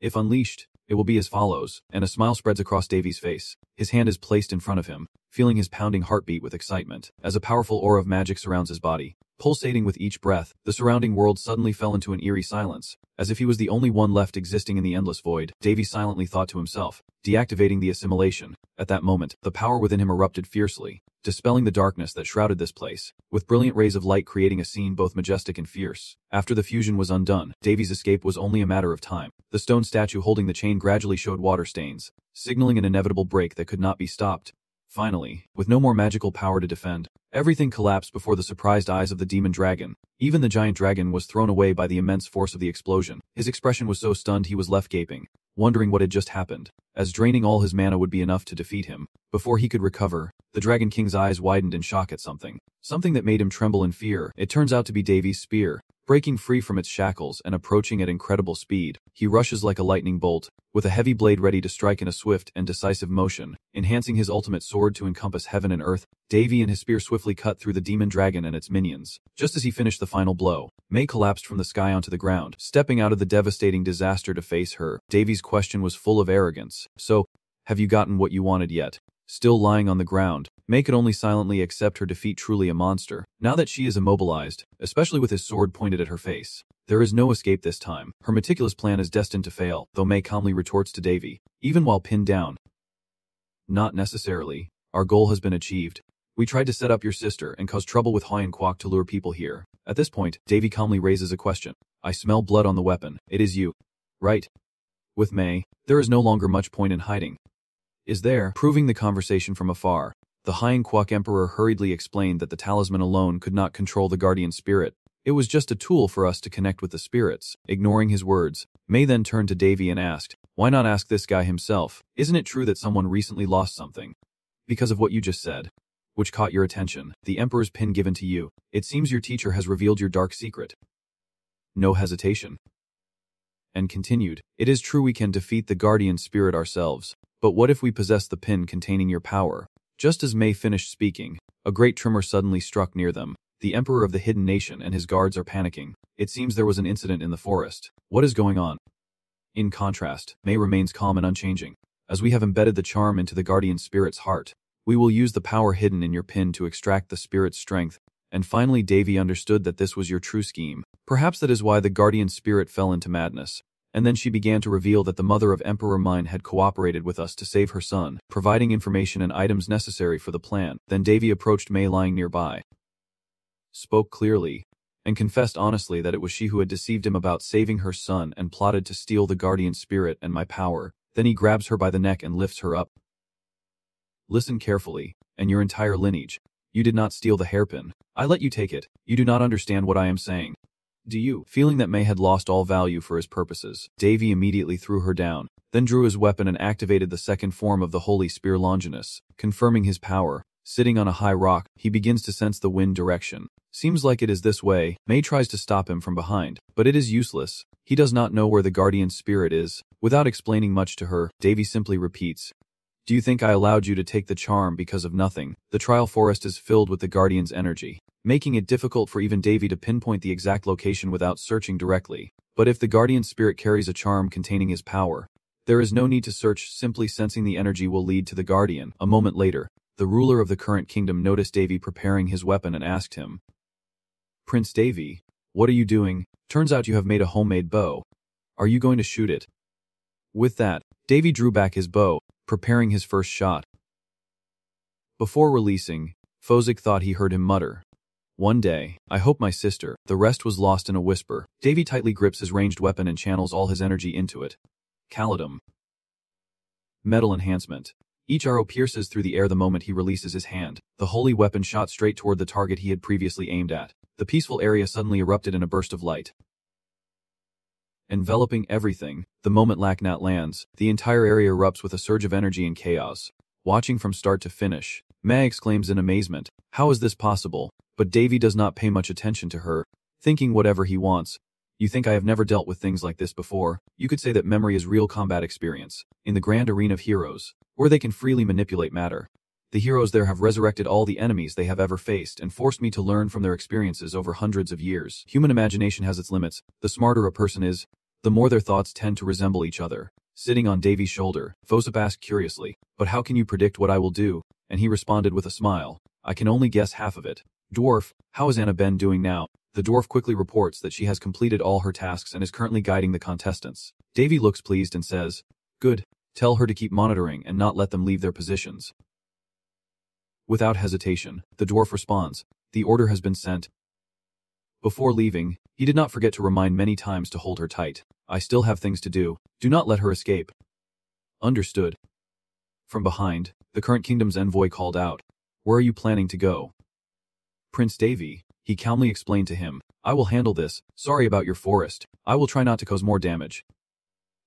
If unleashed, it will be as follows, and a smile spreads across Davy's face. His hand is placed in front of him, feeling his pounding heartbeat with excitement, as a powerful aura of magic surrounds his body. Pulsating with each breath, the surrounding world suddenly fell into an eerie silence, as if he was the only one left existing in the endless void. Davy silently thought to himself, deactivating the assimilation. At that moment, the power within him erupted fiercely, dispelling the darkness that shrouded this place, with brilliant rays of light creating a scene both majestic and fierce. After the fusion was undone, Davy's escape was only a matter of time. The stone statue holding the chain gradually showed water stains, signaling an inevitable break that could not be stopped. Finally, with no more magical power to defend, everything collapsed before the surprised eyes of the demon dragon. Even the giant dragon was thrown away by the immense force of the explosion. His expression was so stunned he was left gaping, wondering what had just happened, as draining all his mana would be enough to defeat him. Before he could recover, the Dragon King's eyes widened in shock at something that made him tremble in fear. It turns out to be Davy's spear, breaking free from its shackles and approaching at incredible speed. He rushes like a lightning bolt, with a heavy blade ready to strike in a swift and decisive motion, enhancing his ultimate sword to encompass heaven and earth. Davy and his spear swiftly cut through the demon dragon and its minions. Just as he finished the final blow, Mai collapsed from the sky onto the ground, stepping out of the devastating disaster to face her. Davy's question was full of arrogance. So, have you gotten what you wanted yet? Still lying on the ground, Mai could only silently accept her defeat. Truly a monster. Now that she is immobilized, especially with his sword pointed at her face, there is no escape this time. Her meticulous plan is destined to fail, though Mai calmly retorts to Davy, even while pinned down. Not necessarily. Our goal has been achieved. We tried to set up your sister and cause trouble with Hoi and Kwok to lure people here. At this point, Davy calmly raises a question. I smell blood on the weapon. It is you, right? With Mai, there is no longer much point in hiding. Is there? Proving the conversation from afar, the Hien Kwok Emperor hurriedly explained that the talisman alone could not control the guardian spirit. It was just a tool for us to connect with the spirits. Ignoring his words, Mai then turned to Davy and asked, why not ask this guy himself? Isn't it true that someone recently lost something? Because of what you just said, which caught your attention, the Emperor's pin given to you. It seems your teacher has revealed your dark secret. No hesitation. And continued, it is true we can defeat the guardian spirit ourselves. But what if we possess the pin containing your power? Just as Mai finished speaking, a great tremor suddenly struck near them. The Emperor of the Hidden Nation and his guards are panicking. It seems there was an incident in the forest. What is going on? In contrast, Mai remains calm and unchanging. As we have embedded the charm into the guardian spirit's heart, we will use the power hidden in your pin to extract the spirit's strength. And finally Davy understood that this was your true scheme. Perhaps that is why the guardian spirit fell into madness. And then she began to reveal that the mother of Emperor Mine had cooperated with us to save her son, providing information and items necessary for the plan. Then Davy approached Mai lying nearby, spoke clearly, and confessed honestly that it was she who had deceived him about saving her son and plotted to steal the guardian spirit and my power. Then he grabs her by the neck and lifts her up. Listen carefully, and your entire lineage. You did not steal the hairpin. I let you take it. You do not understand what I am saying. Do you? Feeling that Mai had lost all value for his purposes, Davy immediately threw her down, then drew his weapon and activated the second form of the Holy Spear Longinus, confirming his power. Sitting on a high rock, he begins to sense the wind direction. Seems like it is this way. Mai tries to stop him from behind, but it is useless. He does not know where the guardian spirit is. Without explaining much to her, Davy simply repeats, Do you think I allowed you to take the charm because of nothing? The trial forest is filled with the Guardian's energy, making it difficult for even Davy to pinpoint the exact location without searching directly. But if the Guardian's spirit carries a charm containing his power, there is no need to search, simply sensing the energy will lead to the Guardian. A moment later, the ruler of the current kingdom noticed Davy preparing his weapon and asked him, "Prince Davy, what are you doing? Turns out you have made a homemade bow. Are you going to shoot it?" With that, Davy drew back his bow, preparing his first shot. Before releasing, Fozik thought he heard him mutter, "One day, I hope my sister." The rest was lost in a whisper. Davy tightly grips his ranged weapon and channels all his energy into it. Calidum. Metal enhancement. Each arrow pierces through the air the moment he releases his hand. The holy weapon shot straight toward the target he had previously aimed at. The peaceful area suddenly erupted in a burst of light, enveloping everything. The moment Laknat lands, the entire area erupts with a surge of energy and chaos. Watching from start to finish, May exclaims in amazement, "How is this possible?" But Davy does not pay much attention to her, thinking whatever he wants. "You think I have never dealt with things like this before?" You could say that memory is real combat experience. In the grand arena of heroes, where they can freely manipulate matter, the heroes there have resurrected all the enemies they have ever faced and forced me to learn from their experiences over hundreds of years. Human imagination has its limits. The smarter a person is, the more their thoughts tend to resemble each other. Sitting on Davy's shoulder, Fosip asked curiously, "But how can you predict what I will do?" And he responded with a smile, "I can only guess half of it." "Dwarf, how is Anna Ben doing now?" The dwarf quickly reports that she has completed all her tasks and is currently guiding the contestants. Davy looks pleased and says, "Good, tell her to keep monitoring and not let them leave their positions." Without hesitation, the dwarf responds, "The order has been sent." Before leaving, he did not forget to remind many times to hold her tight. "I still have things to do. Do not let her escape." Understood. From behind, the current kingdom's envoy called out, "Where are you planning to go?" "Prince Davy," he calmly explained to him, "I will handle this. Sorry about your forest. I will try not to cause more damage."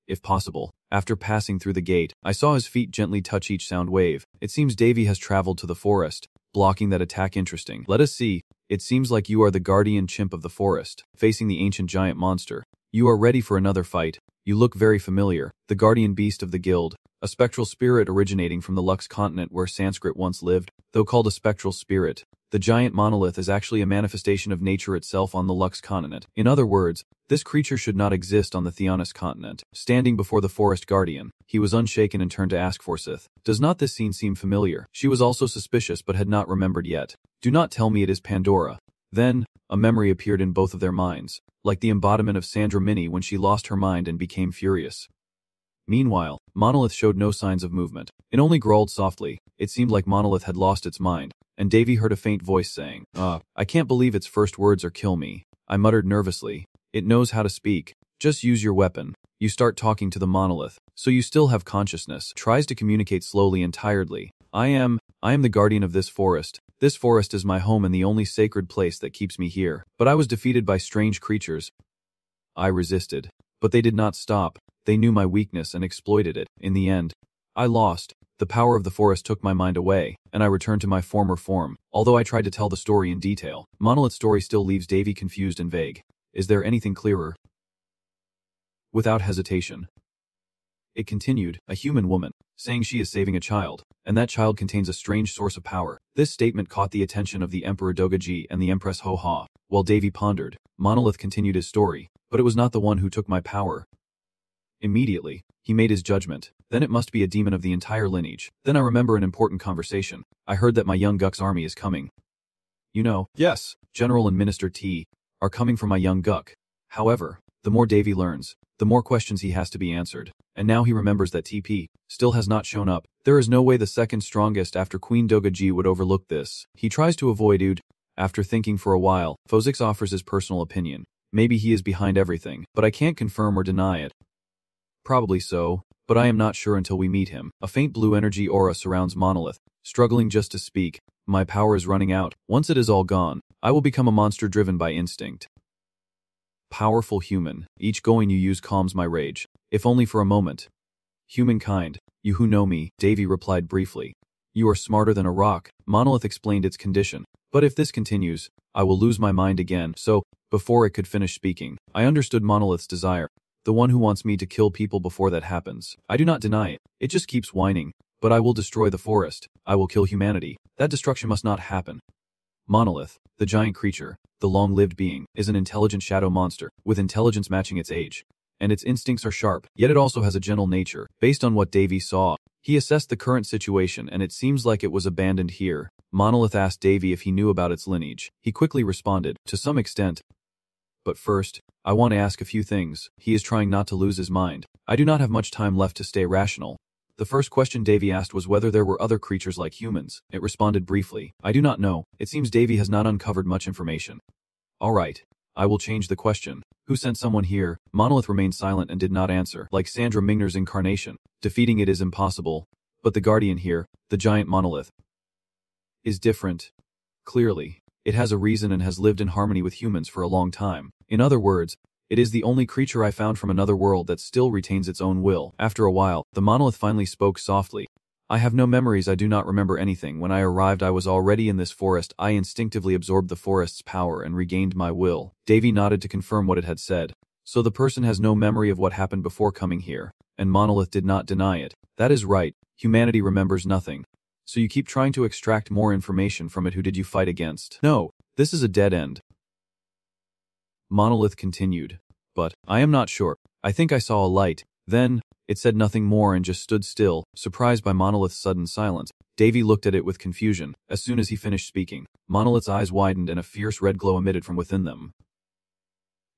If possible, after passing through the gate, I saw his feet gently touch each sound wave. It seems Davy has traveled to the forest, blocking that attack. Interesting. Let us see. It seems like you are the guardian chimp of the forest, facing the ancient giant monster. You are ready for another fight. You look very familiar. The guardian beast of the guild, a spectral spirit originating from the Lux continent where Sanskrit once lived. Though called a spectral spirit, the giant monolith is actually a manifestation of nature itself on the Lux continent. In other words, this creature should not exist on the Theonis continent. Standing before the forest guardian, he was unshaken and turned to ask Forsyth, "Does not this scene seem familiar?" She was also suspicious but had not remembered yet. "Do not tell me it is Pandora." Then, a memory appeared in both of their minds, like the embodiment of Sandra Minnie when she lost her mind and became furious. Meanwhile, Monolith showed no signs of movement. It only growled softly. It seemed like Monolith had lost its mind, and Davy heard a faint voice saying, I can't believe its first words are kill me." I muttered nervously, "It knows how to speak. Just use your weapon." You start talking to the Monolith, so you still have consciousness. Tries to communicate slowly and tiredly. I am the guardian of this forest. This forest is my home and the only sacred place that keeps me here. But I was defeated by strange creatures. I resisted, but they did not stop. They knew my weakness and exploited it. In the end, I lost. The power of the forest took my mind away, and I returned to my former form. Although I tried to tell the story in detail, Monolith's story still leaves Davy confused and vague. Is there anything clearer? Without hesitation, it continued, "A human woman, saying she is saving a child, and that child contains a strange source of power." This statement caught the attention of the Emperor Dogaji and the Empress Ho-Ha. While Davy pondered, Monolith continued his story, "But it was not the one who took my power." Immediately, he made his judgment. Then it must be a demon of the entire lineage. Then I remember an important conversation. I heard that my young Guk's army is coming. You know, yes, General and Minister T are coming for my young Guk. However, the more Davy learns, the more questions he has to be answered. And now he remembers that TP still has not shown up. There is no way the second strongest after Queen Dogaji would overlook this. He tries to avoid Ud. After thinking for a while, Fozix offers his personal opinion. Maybe he is behind everything, but I can't confirm or deny it. Probably so, but I am not sure until we meet him. A faint blue energy aura surrounds Monolith, struggling just to speak. My power is running out. Once it is all gone, I will become a monster driven by instinct. Powerful human, each going you use calms my rage, if only for a moment. Humankind, you who know me, Davy replied briefly. You are smarter than a rock. Monolith explained its condition. But if this continues, I will lose my mind again. So, before it could finish speaking, I understood Monolith's desire. The one who wants me to kill people before that happens. I do not deny it. It just keeps whining. But I will destroy the forest. I will kill humanity. That destruction must not happen. Monolith, the giant creature, the long-lived being, is an intelligent shadow monster, with intelligence matching its age. And its instincts are sharp, yet it also has a gentle nature. Based on what Davy saw, he assessed the current situation and it seems like it was abandoned here. Monolith asked Davy if he knew about its lineage. He quickly responded, to some extent. But first, I want to ask a few things. He is trying not to lose his mind. I do not have much time left to stay rational. The first question Davy asked was whether there were other creatures like humans. It responded briefly. I do not know. It seems Davy has not uncovered much information. Alright. I will change the question. Who sent someone here? Monolith remained silent and did not answer. Like Sandra Mingner's incarnation, defeating it is impossible. But the guardian here, the giant monolith, is different. Clearly, it has a reason and has lived in harmony with humans for a long time. In other words, it is the only creature I found from another world that still retains its own will. After a while, the monolith finally spoke softly. I have no memories. I do not remember anything. When I arrived, I was already in this forest. I instinctively absorbed the forest's power and regained my will. Davy nodded to confirm what it had said. So the person has no memory of what happened before coming here. And Monolith did not deny it. That is right. Humanity remembers nothing. So you keep trying to extract more information from it. Who did you fight against? No, this is a dead end. Monolith continued. But I am not sure. I think I saw a light. Then it said nothing more and just stood still, surprised by Monolith's sudden silence. Davy looked at it with confusion. As soon as he finished speaking, Monolith's eyes widened and a fierce red glow emitted from within them.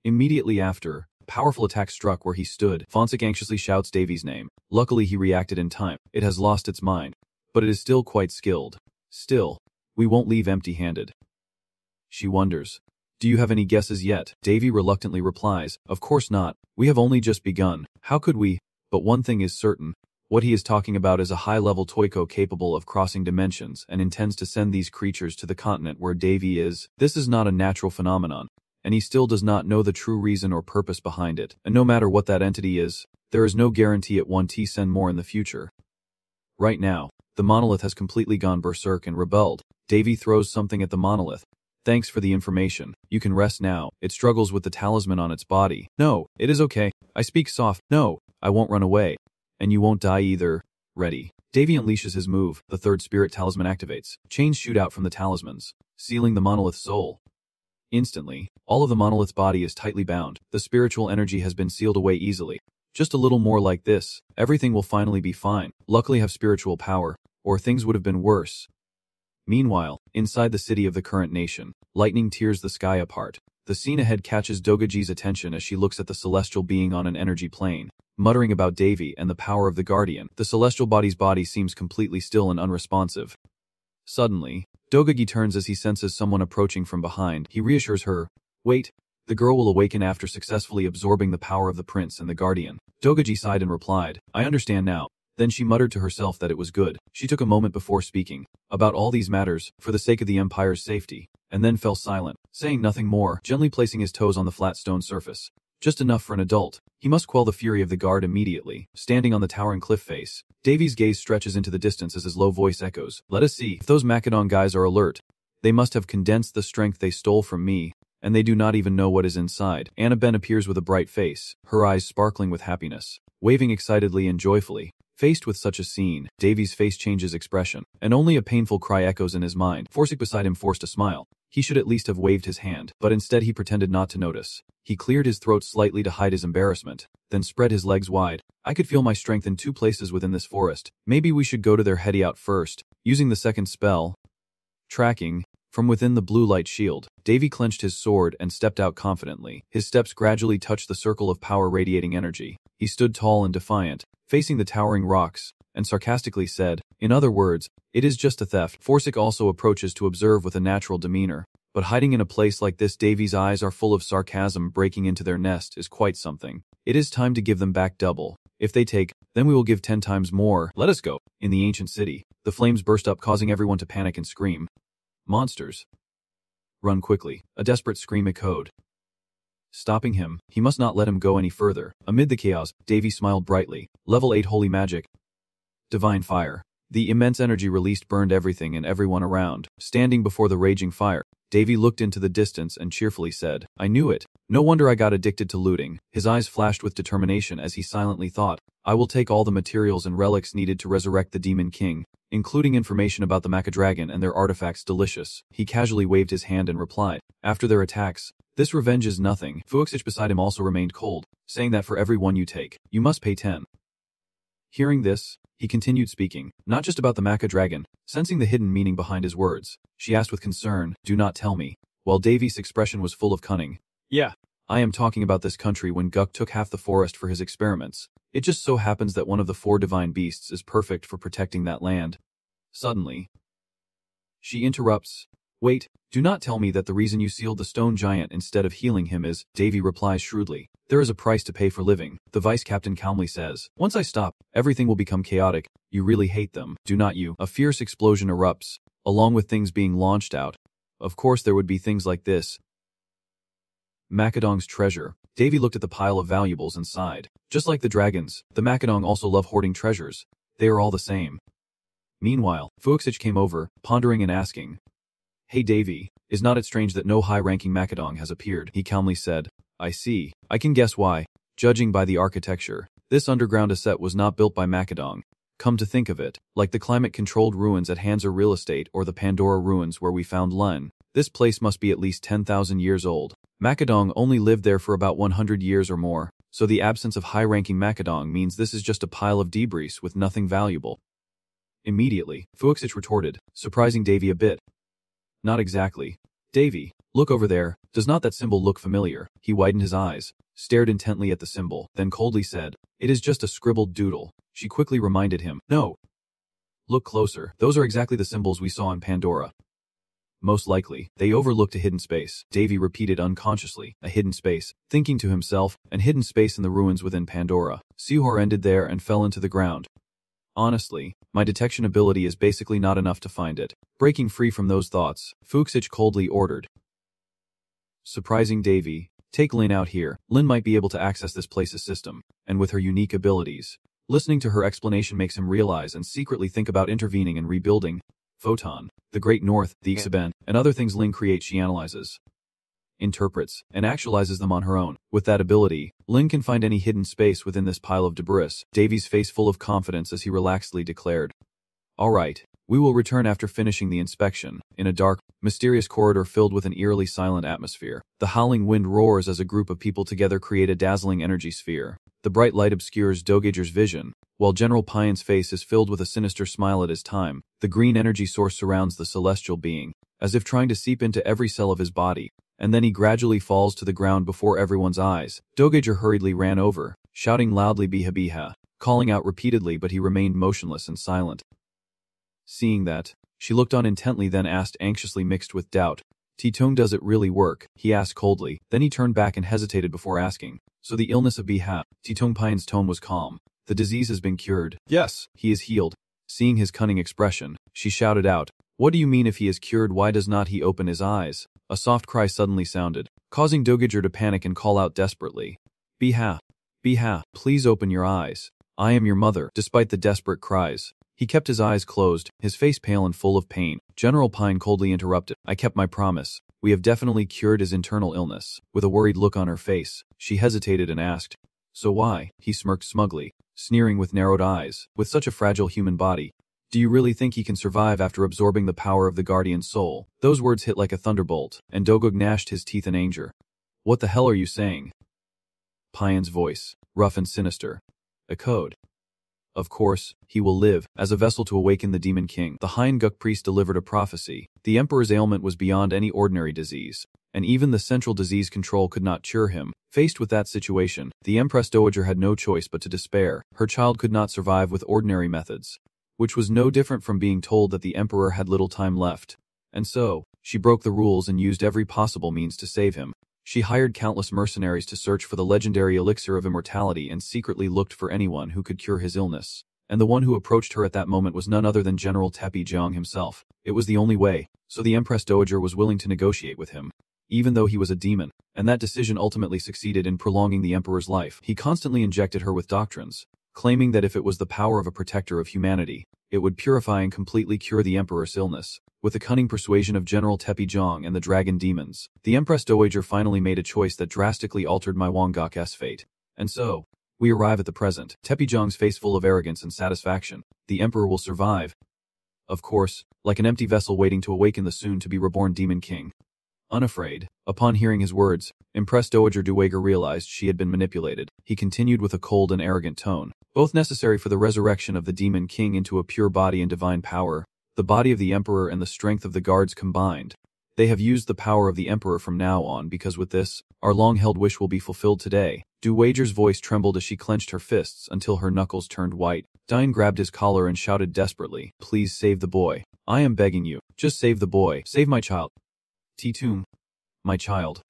Immediately after, a powerful attack struck where he stood. Fonsic anxiously shouts Davy's name. Luckily he reacted in time. It has lost its mind, but it is still quite skilled. Still, we won't leave empty-handed. She wonders. Do you have any guesses yet? Davy reluctantly replies, of course not. We have only just begun. How could we? But one thing is certain. What he is talking about is a high-level Toiko capable of crossing dimensions and intends to send these creatures to the continent where Davy is. This is not a natural phenomenon, and he still does not know the true reason or purpose behind it. And no matter what that entity is, there is no guarantee it won't send more in the future. Right now, the monolith has completely gone berserk and rebelled. Davy throws something at the monolith. Thanks for the information. You can rest now. It struggles with the talisman on its body. No, it is okay. I speak soft. No, I won't run away. And you won't die either. Ready. Davy unleashes his move. The third spirit talisman activates. Chains shoot out from the talismans, sealing the monolith's soul. Instantly, all of the monolith's body is tightly bound. The spiritual energy has been sealed away easily. Just a little more like this. Everything will finally be fine. Luckily I have spiritual power, or things would have been worse. Meanwhile, inside the city of the current nation, lightning tears the sky apart. The scene ahead catches Dogaji's attention as she looks at the celestial being on an energy plane. Muttering about Davy and the power of the guardian, the celestial body's body seems completely still and unresponsive. Suddenly, Dogagi turns as he senses someone approaching from behind. He reassures her. Wait. The girl will awaken after successfully absorbing the power of the prince and the guardian. Dogaji sighed and replied, I understand now. Then she muttered to herself that it was good. She took a moment before speaking about all these matters, for the sake of the Empire's safety, and then fell silent, saying nothing more, gently placing his toes on the flat stone surface. Just enough for an adult. He must quell the fury of the guard immediately. Standing on the towering cliff face, Davy's gaze stretches into the distance as his low voice echoes. Let us see. If those Macedon guys are alert, they must have condensed the strength they stole from me, and they do not even know what is inside. Anna Ben appears with a bright face, her eyes sparkling with happiness, waving excitedly and joyfully. Faced with such a scene, Davy's face changes expression, and only a painful cry echoes in his mind. Forsic beside him forced a smile. He should at least have waved his hand, but instead he pretended not to notice. He cleared his throat slightly to hide his embarrassment, then spread his legs wide. I could feel my strength in 2 places within this forest. Maybe we should go to their heady out first, using the second spell. Tracking. From within the blue light shield, Davy clenched his sword and stepped out confidently. His steps gradually touched the circle of power radiating energy. He stood tall and defiant, facing the towering rocks, and sarcastically said, in other words, it is just a theft. Forsic also approaches to observe with a natural demeanor, but hiding in a place like this, Davy's eyes are full of sarcasm. Breaking into their nest is quite something. It is time to give them back double. If they take, then we will give 10 times more. Let us go. In the ancient city, the flames burst up, causing everyone to panic and scream. Monsters. Run quickly. A desperate scream echoed. Stopping him, he must not let him go any further. Amid the chaos, Davy smiled brightly. Level 8 Holy Magic. Divine Fire. The immense energy released burned everything and everyone around. Standing before the raging fire, Davy looked into the distance and cheerfully said, "I knew it. No wonder I got addicted to looting." His eyes flashed with determination as he silently thought, "I will take all the materials and relics needed to resurrect the Demon King, including information about the Mecha Dragon and their artifacts delicious." He casually waved his hand and replied, "After their attacks, this revenge is nothing." Fuxich beside him also remained cold, saying that for every one you take, you must pay 10. Hearing this, he continued speaking, not just about the Mecha Dragon. Sensing the hidden meaning behind his words, she asked with concern, "Do not tell me." While Davy's expression was full of cunning, "Yeah, I am talking about this country when Guk took half the forest for his experiments. It just so happens that one of the 4 divine beasts is perfect for protecting that land." Suddenly, she interrupts, "Wait, do not tell me that the reason you sealed the stone giant instead of healing him is..." Davy replies shrewdly, "There is a price to pay for living." The vice captain calmly says, "Once I stop, everything will become chaotic. You really hate them, do not you?" A fierce explosion erupts, along with things being launched out. Of course there would be things like this. Macadong's treasure. Davy looked at the pile of valuables and sighed. Just like the dragons, the Macadong also love hoarding treasures. They are all the same. Meanwhile, Fuxich came over, pondering and asking, "Hey Davy, is not it strange that no high-ranking Macadong has appeared?" He calmly said, "I see. I can guess why. Judging by the architecture, this underground asset was not built by Macadong. Come to think of it, like the climate-controlled ruins at Hansa Real Estate or the Pandora ruins where we found Lun, this place must be at least 10,000 years old. Macadong only lived there for about 100 years or more, so the absence of high-ranking Macadong means this is just a pile of debris with nothing valuable." Immediately, Fuxich retorted, surprising Davy a bit. "Not exactly. Davy, look over there, does not that symbol look familiar?" He widened his eyes, stared intently at the symbol, then coldly said, "It is just a scribbled doodle." She quickly reminded him, "No. Look closer, those are exactly the symbols we saw in Pandora." "Most likely, they overlooked a hidden space," Davy repeated unconsciously, "a hidden space," thinking to himself, "an hidden space in the ruins within Pandora." Sihor ended there and fell into the ground. "Honestly, my detection ability is basically not enough to find it." Breaking free from those thoughts, Fuxich coldly ordered, "Surprising Davy, take Lin out here. Lin might be able to access this place's system, and with her unique abilities." Listening to her explanation makes him realize and secretly think about intervening and rebuilding Photon, the Great North, the Ixaben, and other things Lin creates. She analyzes, interprets, and actualizes them on her own. With that ability, Lin can find any hidden space within this pile of debris. Davy's face full of confidence as he relaxedly declared, "All right, we will return after finishing the inspection." In a dark, mysterious corridor filled with an eerily silent atmosphere, the howling wind roars as a group of people together create a dazzling energy sphere. The bright light obscures Dogager's vision, while General Pion's face is filled with a sinister smile at his time. The green energy source surrounds the celestial being, as if trying to seep into every cell of his body, and then he gradually falls to the ground before everyone's eyes. Dogager hurriedly ran over, shouting loudly "Biha Biha," calling out repeatedly, but he remained motionless and silent. Seeing that, she looked on intently, then asked anxiously mixed with doubt, "Titong, does it really work?" He asked coldly, then he turned back and hesitated before asking, "So the illness of Biha?" Titong Pion's tone was calm. "The disease has been cured." "Yes, he is healed." Seeing his cunning expression, she shouted out, "What do you mean if he is cured? Why does not he open his eyes?" A soft cry suddenly sounded, causing Dogager to panic and call out desperately, "Biha, Biha, please open your eyes. I am your mother." Despite the desperate cries, he kept his eyes closed, his face pale and full of pain. General Pine coldly interrupted, "I kept my promise. We have definitely cured his internal illness." With a worried look on her face, she hesitated and asked, "So why?" He smirked smugly, sneering with narrowed eyes. "With such a fragile human body, do you really think he can survive after absorbing the power of the guardian soul?" Those words hit like a thunderbolt, and Dogog gnashed his teeth in anger. "What the hell are you saying?" Pion's voice, rough and sinister, echoed. "Of course, he will live, as a vessel to awaken the Demon King." The Hein Guk priest delivered a prophecy. The Emperor's ailment was beyond any ordinary disease, and even the Central Disease Control could not cure him. Faced with that situation, the Empress Dowager had no choice but to despair. Her child could not survive with ordinary methods, which was no different from being told that the Emperor had little time left. And so, she broke the rules and used every possible means to save him. She hired countless mercenaries to search for the legendary elixir of immortality and secretly looked for anyone who could cure his illness. And the one who approached her at that moment was none other than General Tepi Jiang himself. It was the only way, so the Empress Dowager was willing to negotiate with him, even though he was a demon, and that decision ultimately succeeded in prolonging the Emperor's life. He constantly injected her with doctrines, claiming that if it was the power of a protector of humanity, It would purify and completely cure the Emperor's illness. With the cunning persuasion of General Tepijong and the dragon demons, the Empress Dowager finally made a choice that drastically altered my Wangak's fate. And so, we arrive at the present. Tepijong's face full of arrogance and satisfaction. The Emperor will survive. Of course, like an empty vessel waiting to awaken the soon-to-be reborn Demon King. Unafraid, upon hearing his words, Empress Dowager Dowager realized she had been manipulated. He continued with a cold and arrogant tone, both necessary for the resurrection of the Demon King into a pure body and divine power, the body of the Emperor and the strength of the guards combined. They have used the power of the Emperor from now on because with this, our long-held wish will be fulfilled today. Dowager's voice trembled as she clenched her fists until her knuckles turned white. Dine grabbed his collar and shouted desperately, "Please save the boy. I am begging you. Just save the boy. Save my child. T-Toom. My child."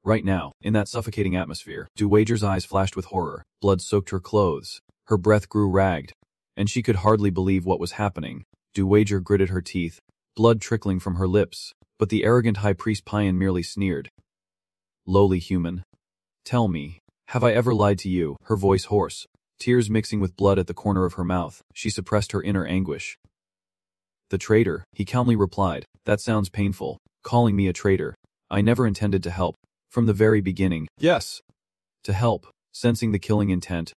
Right now, in that suffocating atmosphere, Dowager's eyes flashed with horror. Blood soaked her clothes. Her breath grew ragged, and she could hardly believe what was happening. Dowager gritted her teeth, blood trickling from her lips, but the arrogant high priest Payan merely sneered. "Lowly human. Tell me, have I ever lied to you?" Her voice hoarse, tears mixing with blood at the corner of her mouth. She suppressed her inner anguish. "The traitor," he calmly replied. "That sounds painful. Calling me a traitor. I never intended to help. From the very beginning." "Yes. To help." Sensing the killing intent,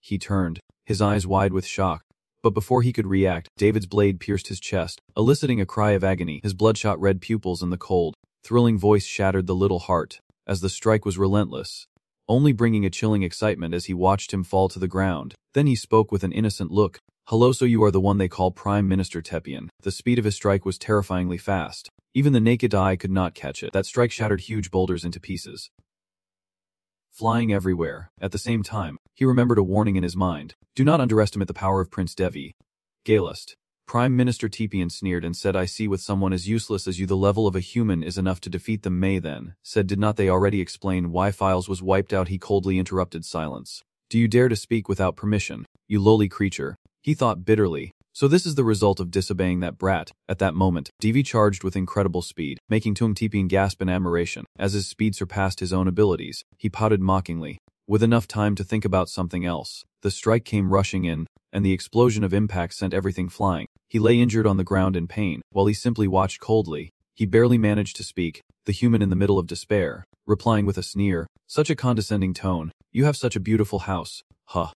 he turned, his eyes wide with shock. But before he could react, David's blade pierced his chest, eliciting a cry of agony. His bloodshot red pupils and the cold, thrilling voice shattered the little heart, as the strike was relentless, only bringing a chilling excitement as he watched him fall to the ground. Then he spoke with an innocent look. "Hello, so you are the one they call Prime Minister Tepian." The speed of his strike was terrifyingly fast. Even the naked eye could not catch it. That strike shattered huge boulders into pieces, flying everywhere. At the same time, he remembered a warning in his mind. Do not underestimate the power of Prince Devi. Galist. Prime Minister Tepian sneered and said, "I see with someone as useless as you the level of a human is enough to defeat them." May then said, "Did not they already explain why Files was wiped out?" He coldly interrupted silence. "Do you dare to speak without permission, you lowly creature?" He thought bitterly. So this is the result of disobeying that brat. At that moment, Devi charged with incredible speed, making Tung Tepian gasp in admiration. As his speed surpassed his own abilities, he pouted mockingly. With enough time to think about something else, the strike came rushing in, and the explosion of impact sent everything flying. He lay injured on the ground in pain, while he simply watched coldly. He barely managed to speak, the human in the middle of despair, replying with a sneer. "Such a condescending tone. You have such a beautiful house. Huh.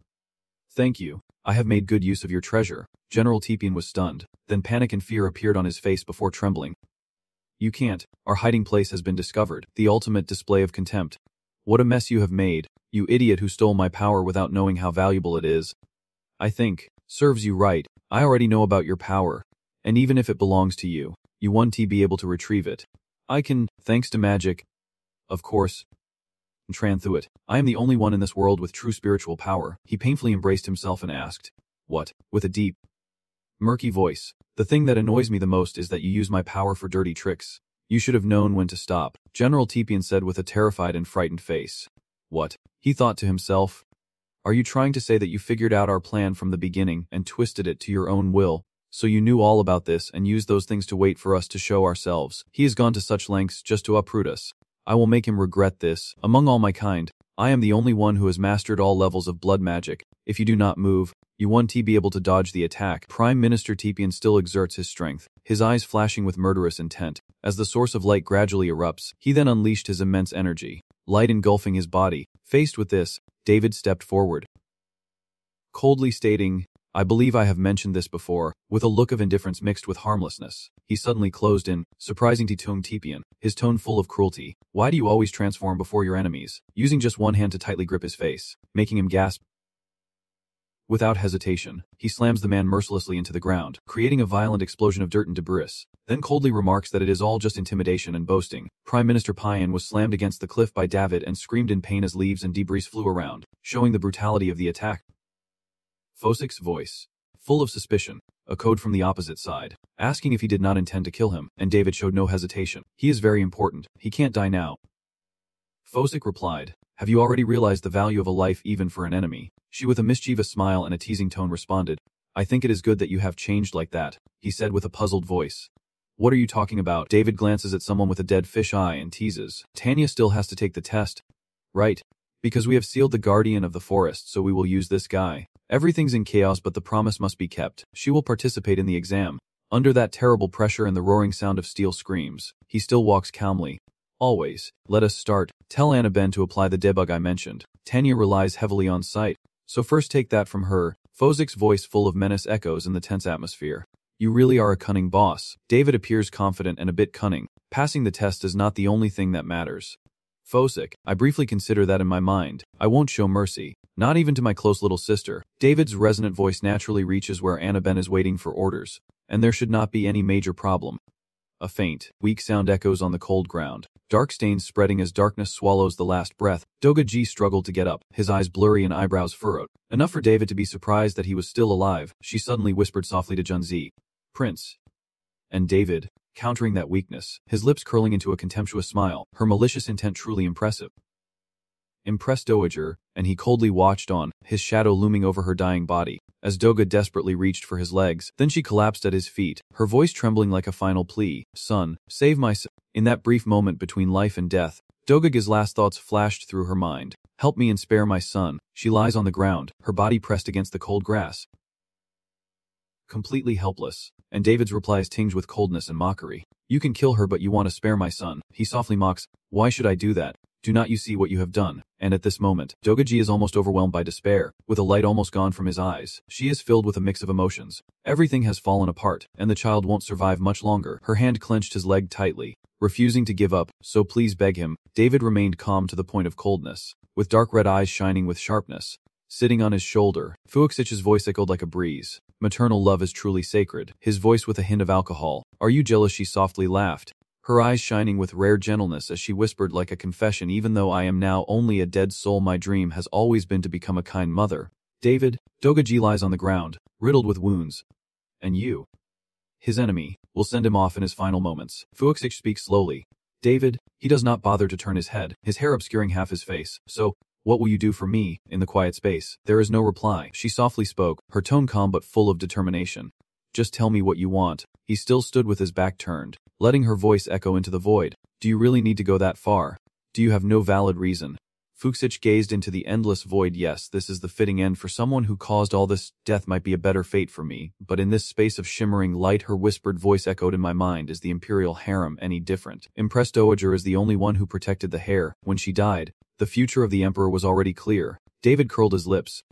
Thank you. I have made good use of your treasure." General Tepian was stunned. Then panic and fear appeared on his face before trembling. "You can't. Our hiding place has been discovered." The ultimate display of contempt. "What a mess you have made, you idiot who stole my power without knowing how valuable it is." "I think, serves you right. I already know about your power. And even if it belongs to you, you won't be able to retrieve it. I can, thanks to magic. Of course. Tran through it. I am the only one in this world with true spiritual power." He painfully embraced himself and asked, "What?" With a deep, murky voice. "The thing that annoys me the most is that you use my power for dirty tricks. You should have known when to stop," General Tepian said with a terrified and frightened face. "What?" He thought to himself. "Are you trying to say that you figured out our plan from the beginning and twisted it to your own will? So you knew all about this and used those things to wait for us to show ourselves? He has gone to such lengths just to uproot us. I will make him regret this. Among all my kind, I am the only one who has mastered all levels of blood magic. If you do not move, you won't be able to dodge the attack." Prime Minister Tepian still exerts his strength, his eyes flashing with murderous intent. As the source of light gradually erupts, he then unleashed his immense energy, light engulfing his body. Faced with this, David stepped forward, coldly stating, "I believe I have mentioned this before," with a look of indifference mixed with harmlessness. He suddenly closed in, surprising Tung Tepian, his tone full of cruelty. "Why do you always transform before your enemies?" Using just one hand to tightly grip his face, making him gasp. Without hesitation, he slams the man mercilessly into the ground, creating a violent explosion of dirt and debris, then coldly remarks that it is all just intimidation and boasting. Prime Minister Payan was slammed against the cliff by David and screamed in pain as leaves and debris flew around, showing the brutality of the attack. Fosik's voice, full of suspicion, a code from the opposite side, asking if he did not intend to kill him, and David showed no hesitation. "He is very important. He can't die now." Fosik replied, "Have you already realized the value of a life even for an enemy?" She with a mischievous smile and a teasing tone responded, "I think it is good that you have changed like that," he said with a puzzled voice. "What are you talking about?" David glances at someone with a dead fish eye and teases, "Tanya still has to take the test. Right? Because we have sealed the guardian of the forest, so we will use this guy." Everything's in chaos, but the promise must be kept. She will participate in the exam. Under that terrible pressure and the roaring sound of steel screams, he still walks calmly. Always. Let us start. Tell Annabelle to apply the debug I mentioned. Tanya relies heavily on sight, so first take that from her. Fozik's voice full of menace echoes in the tense atmosphere. You really are a cunning boss. David appears confident and a bit cunning. Passing the test is not the only thing that matters. Fozik, I briefly consider that in my mind. I won't show mercy. Not even to my close little sister. David's resonant voice naturally reaches where Annabelle is waiting for orders, and there should not be any major problem. A faint, weak sound echoes on the cold ground. Dark stains spreading as darkness swallows the last breath. Doga-ji struggled to get up, his eyes blurry and eyebrows furrowed. Enough for David to be surprised that he was still alive. She suddenly whispered softly to Junzi, Prince. And David, countering that weakness, his lips curling into a contemptuous smile, her malicious intent truly impressive. Impressed Dowager, and he coldly watched on, his shadow looming over her dying body, as Doga desperately reached for his legs. Then she collapsed at his feet, her voice trembling like a final plea. Son, save my son. In that brief moment between life and death, Doga's last thoughts flashed through her mind. Help me and spare my son. She lies on the ground, her body pressed against the cold grass. Completely helpless, and David's reply is tinged with coldness and mockery. You can kill her, but you want to spare my son. He softly mocks, why should I do that? Do not you see what you have done? And at this moment, Doga-ji is almost overwhelmed by despair, with a light almost gone from his eyes. She is filled with a mix of emotions. Everything has fallen apart, and the child won't survive much longer. Her hand clenched his leg tightly, refusing to give up, so please beg him. David remained calm to the point of coldness, with dark red eyes shining with sharpness. Sitting on his shoulder, Fuxich's voice echoed like a breeze. Maternal love is truly sacred. His voice with a hint of alcohol. Are you jealous? She softly laughed, her eyes shining with rare gentleness as she whispered like a confession, even though I am now only a dead soul, my dream has always been to become a kind mother. David, Doga-ji lies on the ground, riddled with wounds. And you, his enemy, will send him off in his final moments. Fuxich speaks slowly. David, he does not bother to turn his head, his hair obscuring half his face. So, what will you do for me? In the quiet space, there is no reply. She softly spoke, her tone calm but full of determination. Just tell me what you want. He still stood with his back turned, letting her voice echo into the void. Do you really need to go that far? Do you have no valid reason? Fuxich gazed into the endless void. Yes, this is the fitting end for someone who caused all this. Death might be a better fate for me, but in this space of shimmering light her whispered voice echoed in my mind. Is the imperial harem any different? Impressed Dowager is the only one who protected the heir. When she died, the future of the emperor was already clear. David curled his lips,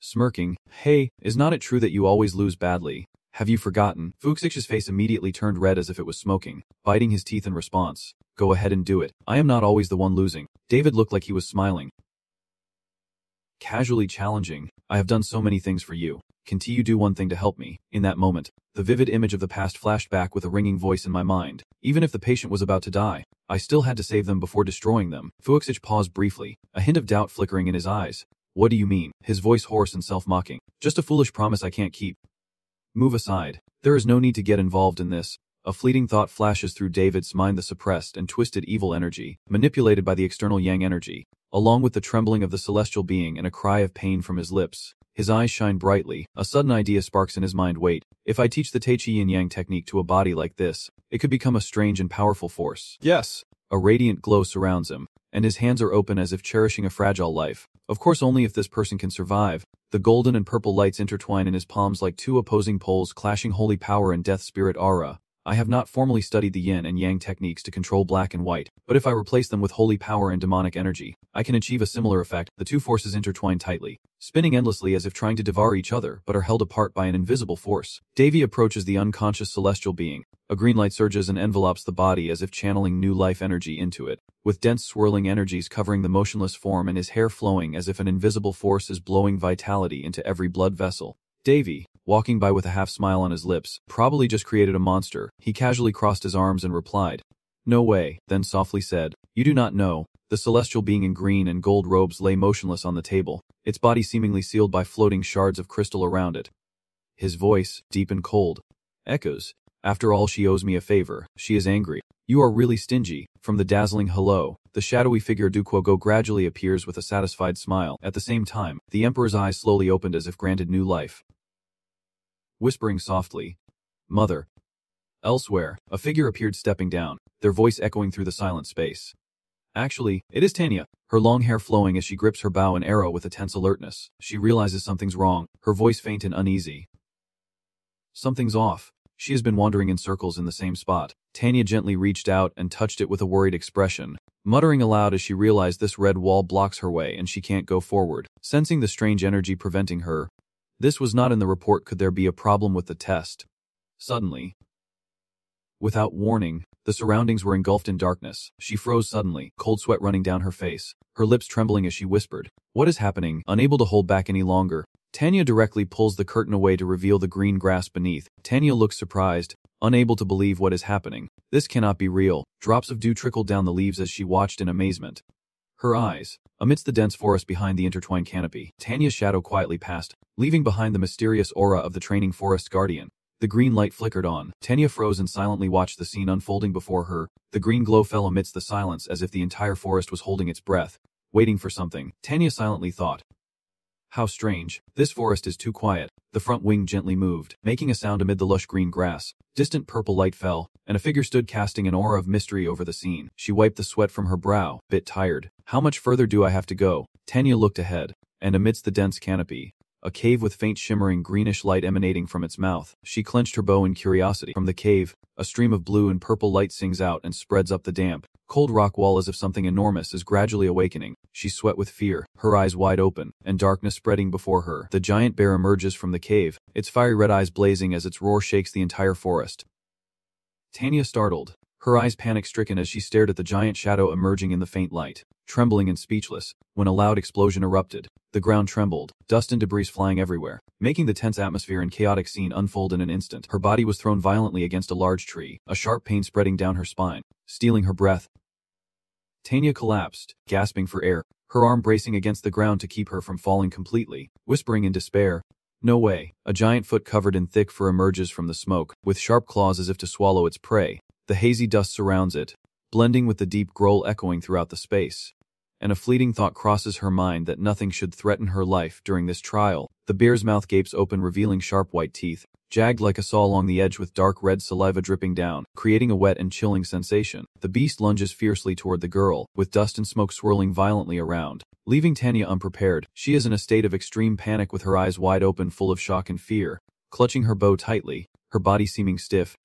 smirking. Hey, is not it true that you always lose badly? Have you forgotten? Fuxich's face immediately turned red as if it was smoking, biting his teeth in response. Go ahead and do it. I am not always the one losing. David looked like he was smiling, casually challenging. I have done so many things for you. Can't you do one thing to help me? In that moment, the vivid image of the past flashed back with a ringing voice in my mind. Even if the patient was about to die, I still had to save them before destroying them. Fuxich paused briefly, a hint of doubt flickering in his eyes. What do you mean? His voice hoarse and self-mocking. Just a foolish promise I can't keep. Move aside. There is no need to get involved in this. A fleeting thought flashes through David's mind, the suppressed and twisted evil energy, manipulated by the external yang energy, along with the trembling of the celestial being and a cry of pain from his lips. His eyes shine brightly. A sudden idea sparks in his mind. Wait, if I teach the Tai Chi Yin Yang technique to a body like this, it could become a strange and powerful force. Yes. A radiant glow surrounds him, and his hands are open as if cherishing a fragile life. Of course, only if this person can survive. The golden and purple lights intertwine in his palms like two opposing poles clashing holy power and death spirit aura. I have not formally studied the yin and yang techniques to control black and white, but if I replace them with holy power and demonic energy, I can achieve a similar effect. The two forces intertwine tightly, spinning endlessly as if trying to devour each other but are held apart by an invisible force. Davy approaches the unconscious celestial being. A green light surges and envelopes the body as if channeling new life energy into it, with dense swirling energies covering the motionless form and his hair flowing as if an invisible force is blowing vitality into every blood vessel. Davy, walking by with a half smile on his lips, probably just created a monster. He casually crossed his arms and replied, No way, then softly said, You do not know. The celestial being in green and gold robes lay motionless on the table, its body seemingly sealed by floating shards of crystal around it. His voice, deep and cold, echoes, After all, she owes me a favor. She is angry. You are really stingy. From the dazzling hello, the shadowy figure Duquogo gradually appears with a satisfied smile. At the same time, the Emperor's eyes slowly opened as if granted new life. Whispering softly, Mother. Elsewhere, a figure appeared stepping down, their voice echoing through the silent space. Actually, it is Tanya. her long hair flowing as she grips her bow and arrow with a tense alertness. She realizes something's wrong, her voice faint and uneasy. Something's off. She has been wandering in circles in the same spot. Tanya gently reached out and touched it with a worried expression, muttering aloud as she realized this red wall blocks her way and she can't go forward. Sensing the strange energy preventing her, this was not in the report. Could there be a problem with the test? Suddenly, without warning, the surroundings were engulfed in darkness. She froze suddenly, cold sweat running down her face, her lips trembling as she whispered, "What is happening?" Unable to hold back any longer, Tanya directly pulls the curtain away to reveal the green grass beneath. Tanya looks surprised, unable to believe what is happening. This cannot be real. Drops of dew trickled down the leaves as she watched in amazement. Her eyes, amidst the dense forest behind the intertwined canopy, Tanya's shadow quietly passed, leaving behind the mysterious aura of the training forest guardian. The green light flickered on. Tanya froze and silently watched the scene unfolding before her. The green glow fell amidst the silence as if the entire forest was holding its breath, waiting for something. Tanya silently thought, "How strange. This forest is too quiet." The front wing gently moved, making a sound amid the lush green grass. Distant purple light fell, and a figure stood casting an aura of mystery over the scene. She wiped the sweat from her brow, bit tired. "How much further do I have to go?" Tanya looked ahead, and amidst the dense canopy, a cave with faint shimmering greenish light emanating from its mouth. She clenched her bow in curiosity. From the cave, a stream of blue and purple light sings out and spreads up the damp, cold rock wall as if something enormous is gradually awakening. She sweat with fear, her eyes wide open, and darkness spreading before her. The giant bear emerges from the cave, its fiery red eyes blazing as its roar shakes the entire forest. Tanya startled, her eyes panic-stricken as she stared at the giant shadow emerging in the faint light, trembling and speechless, when a loud explosion erupted. The ground trembled, dust and debris flying everywhere, making the tense atmosphere and chaotic scene unfold in an instant. Her body was thrown violently against a large tree, a sharp pain spreading down her spine, stealing her breath. Tanya collapsed, gasping for air, her arm bracing against the ground to keep her from falling completely, whispering in despair, "No way." A giant foot covered in thick fur emerges from the smoke, with sharp claws as if to swallow its prey. The hazy dust surrounds it, blending with the deep growl echoing throughout the space. And a fleeting thought crosses her mind that nothing should threaten her life during this trial. The bear's mouth gapes open, revealing sharp white teeth, jagged like a saw along the edge with dark red saliva dripping down, creating a wet and chilling sensation. The beast lunges fiercely toward the girl, with dust and smoke swirling violently around, leaving Tanya unprepared. She is in a state of extreme panic with her eyes wide open, full of shock and fear, clutching her bow tightly, her body seeming stiff.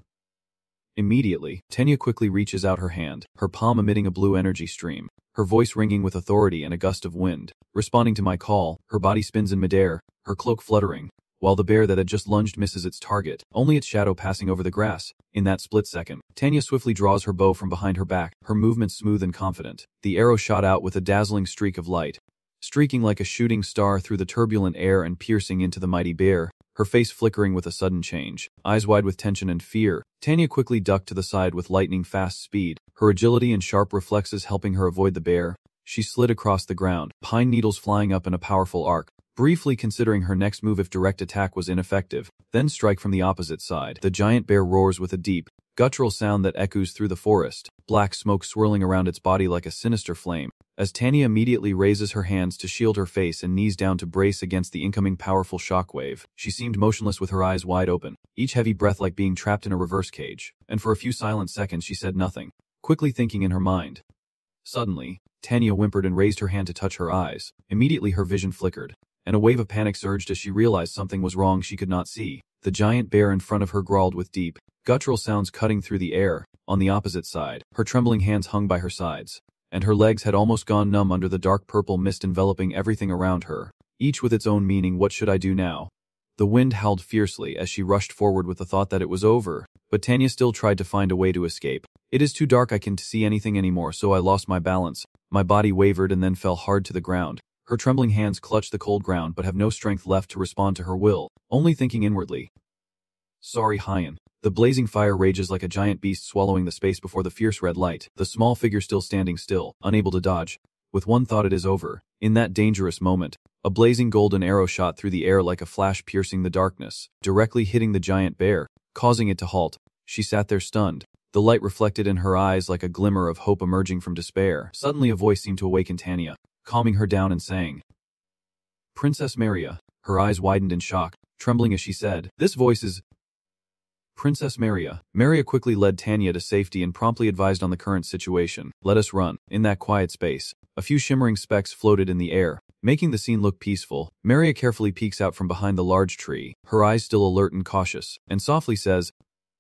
Immediately, Tanya quickly reaches out her hand, her palm emitting a blue energy stream, her voice ringing with authority and a gust of wind. Responding to my call, her body spins in midair, her cloak fluttering, while the bear that had just lunged misses its target, only its shadow passing over the grass. In that split second, Tanya swiftly draws her bow from behind her back, her movements smooth and confident. The arrow shot out with a dazzling streak of light, streaking like a shooting star through the turbulent air and piercing into the mighty bear, her face flickering with a sudden change. Eyes wide with tension and fear, Tanya quickly ducked to the side with lightning-fast speed, her agility and sharp reflexes helping her avoid the bear. She slid across the ground, pine needles flying up in a powerful arc, briefly considering her next move if direct attack was ineffective, then strike from the opposite side. The giant bear roars with a deep, guttural sound that echoes through the forest, black smoke swirling around its body like a sinister flame, as Tanya immediately raises her hands to shield her face and knees down to brace against the incoming powerful shockwave. She seemed motionless with her eyes wide open, each heavy breath like being trapped in a reverse cage, and for a few silent seconds she said nothing, quickly thinking in her mind. Suddenly, Tanya whimpered and raised her hand to touch her eyes. Immediately her vision flickered, and a wave of panic surged as she realized something was wrong she could not see. The giant bear in front of her growled with deep, guttural sounds cutting through the air. On the opposite side, her trembling hands hung by her sides, and her legs had almost gone numb under the dark purple mist enveloping everything around her, each with its own meaning. What should I do now? The wind howled fiercely as she rushed forward with the thought that it was over, but Tanya still tried to find a way to escape. "It is too dark, I can't see anything anymore," so I lost my balance. My body wavered and then fell hard to the ground. Her trembling hands clutch the cold ground but have no strength left to respond to her will, only thinking inwardly, "Sorry, Hyan." The blazing fire rages like a giant beast swallowing the space before the fierce red light, the small figure still standing still, unable to dodge. With one thought, it is over. In that dangerous moment, a blazing golden arrow shot through the air like a flash, piercing the darkness, directly hitting the giant bear, causing it to halt. She sat there stunned, the light reflected in her eyes like a glimmer of hope emerging from despair. Suddenly a voice seemed to awaken Tanya, calming her down and saying, "Princess Maria." Her eyes widened in shock, trembling as she said, "This voice is Princess Maria." Maria quickly led Tanya to safety and promptly advised on the current situation. "Let us run." In that quiet space, A few shimmering specks floated in the air, making the scene look peaceful. Maria carefully peeks out from behind the large tree, her eyes still alert and cautious, and softly says,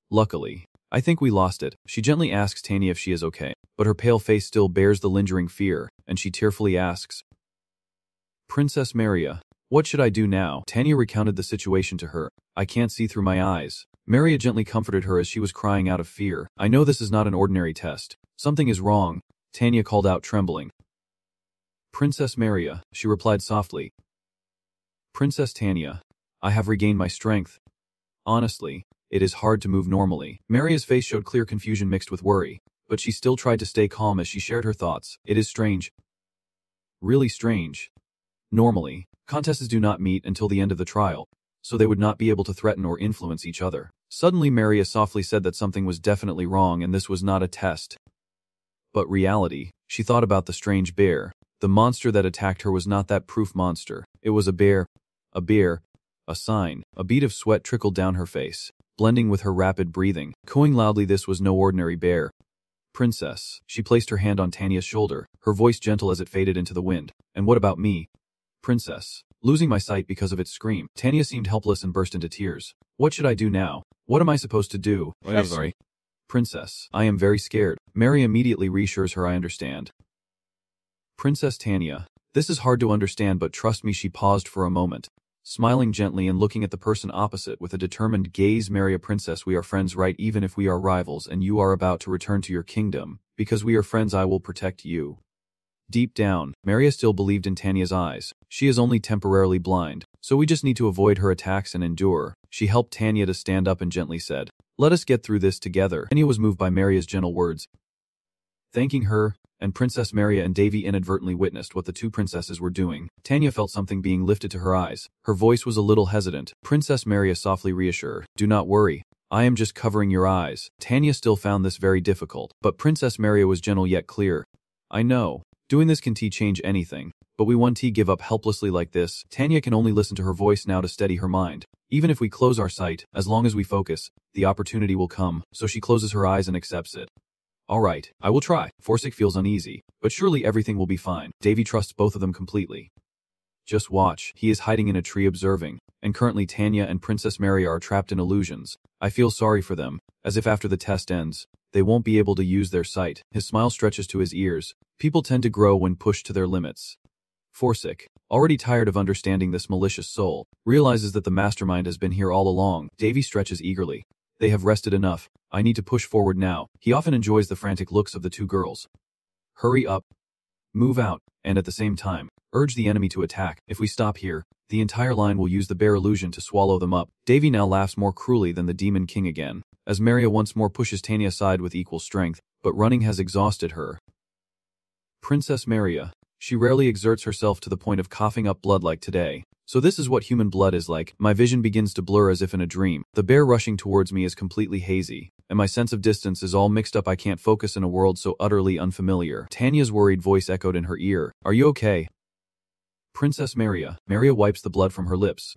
"Luckily. I think we lost it." She gently asks Tanya if she is okay, but her pale face still bears the lingering fear, and she tearfully asks, "Princess Maria, what should I do now?" Tanya recounted the situation to her. "I can't see through my eyes." Maria gently comforted her as she was crying out of fear. "I know this is not an ordinary test. Something is wrong," Tanya called out trembling. "Princess Maria," she replied softly. "Princess Tanya, I have regained my strength. Honestly, it is hard to move normally." Maria's face showed clear confusion mixed with worry, but she still tried to stay calm as she shared her thoughts. "It is strange. Really strange. Normally, contestants do not meet until the end of the trial, so they would not be able to threaten or influence each other." Suddenly Maria softly said that something was definitely wrong and this was not a test, but reality. She thought about the strange bear. The monster that attacked her was not that proof monster. It was a bear. A bear. A sign. A bead of sweat trickled down her face, blending with her rapid breathing. Cooing loudly, this was no ordinary bear. "Princess." She placed her hand on Tanya's shoulder, her voice gentle as it faded into the wind. "And what about me?" "Princess." Losing my sight because of its scream, Tanya seemed helpless and burst into tears. "What should I do now? What am I supposed to do?" "I'm sorry. Princess, I am very scared." Mary immediately reassures her, "I understand." "Princess Tanya, this is hard to understand, but trust me." She paused for a moment, smiling gently and looking at the person opposite with a determined gaze. "Maria, princess, we are friends, right? Even if we are rivals and you are about to return to your kingdom, because we are friends, I will protect you." Deep down, Maria still believed in Tanya's eyes. She is only temporarily blind, so we just need to avoid her attacks and endure. She helped Tanya to stand up and gently said, "Let us get through this together." Tanya was moved by Maria's gentle words. Thanking her, and Princess Maria and Devi inadvertently witnessed what the two princesses were doing. Tanya felt something being lifted to her eyes. Her voice was a little hesitant. Princess Maria softly reassured, "Do not worry. I am just covering your eyes." Tanya still found this very difficult, but Princess Maria was gentle yet clear. "I know. Doing this can change anything, but we won't give up helplessly like this." Tanya can only listen to her voice now to steady her mind. Even if we close our sight, as long as we focus, the opportunity will come. So she closes her eyes and accepts it. "All right, I will try." Forsik feels uneasy, but surely everything will be fine. Devi trusts both of them completely. "Just watch." He is hiding in a tree observing, and currently Tanya and Princess Maria are trapped in illusions. I feel sorry for them, as if after the test ends, they won't be able to use their sight. His smile stretches to his ears. People tend to grow when pushed to their limits. Forsik, already tired of understanding this malicious soul, realizes that the mastermind has been here all along. Devi stretches eagerly. They have rested enough. I need to push forward now. He often enjoys the frantic looks of the two girls. Hurry up. Move out, and at the same time, urge the enemy to attack. If we stop here, the entire line will use the bear illusion to swallow them up. Devi now laughs more cruelly than the Demon King again, as Maria once more pushes Tanya aside with equal strength, but running has exhausted her. Princess Maria. She rarely exerts herself to the point of coughing up blood like today. So this is what human blood is like. My vision begins to blur as if in a dream. The bear rushing towards me is completely hazy, and my sense of distance is all mixed up. I can't focus in a world so utterly unfamiliar. Tanya's worried voice echoed in her ear. Are you okay? Princess Maria. Maria wipes the blood from her lips.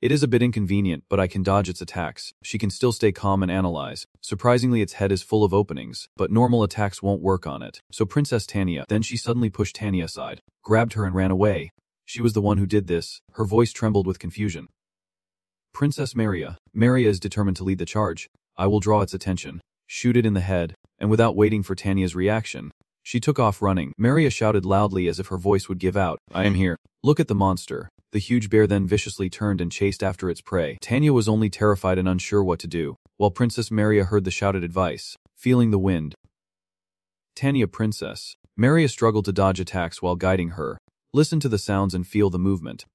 It is a bit inconvenient, but I can dodge its attacks. She can still stay calm and analyze. Surprisingly, its head is full of openings, but normal attacks won't work on it. So Princess Tanya. Then she suddenly pushed Tanya aside, grabbed her and ran away. She was the one who did this. Her voice trembled with confusion. Princess Maria. Maria is determined to lead the charge. I will draw its attention, shoot it in the head, and without waiting for Tanya's reaction, she took off running. Maria shouted loudly as if her voice would give out. I am here. Look at the monster. The huge bear then viciously turned and chased after its prey. Tanya was only terrified and unsure what to do, while Princess Maria heard the shouted advice, feeling the wind. Tanya, princess. Maria struggled to dodge attacks while guiding her. Listen to the sounds and feel the movement.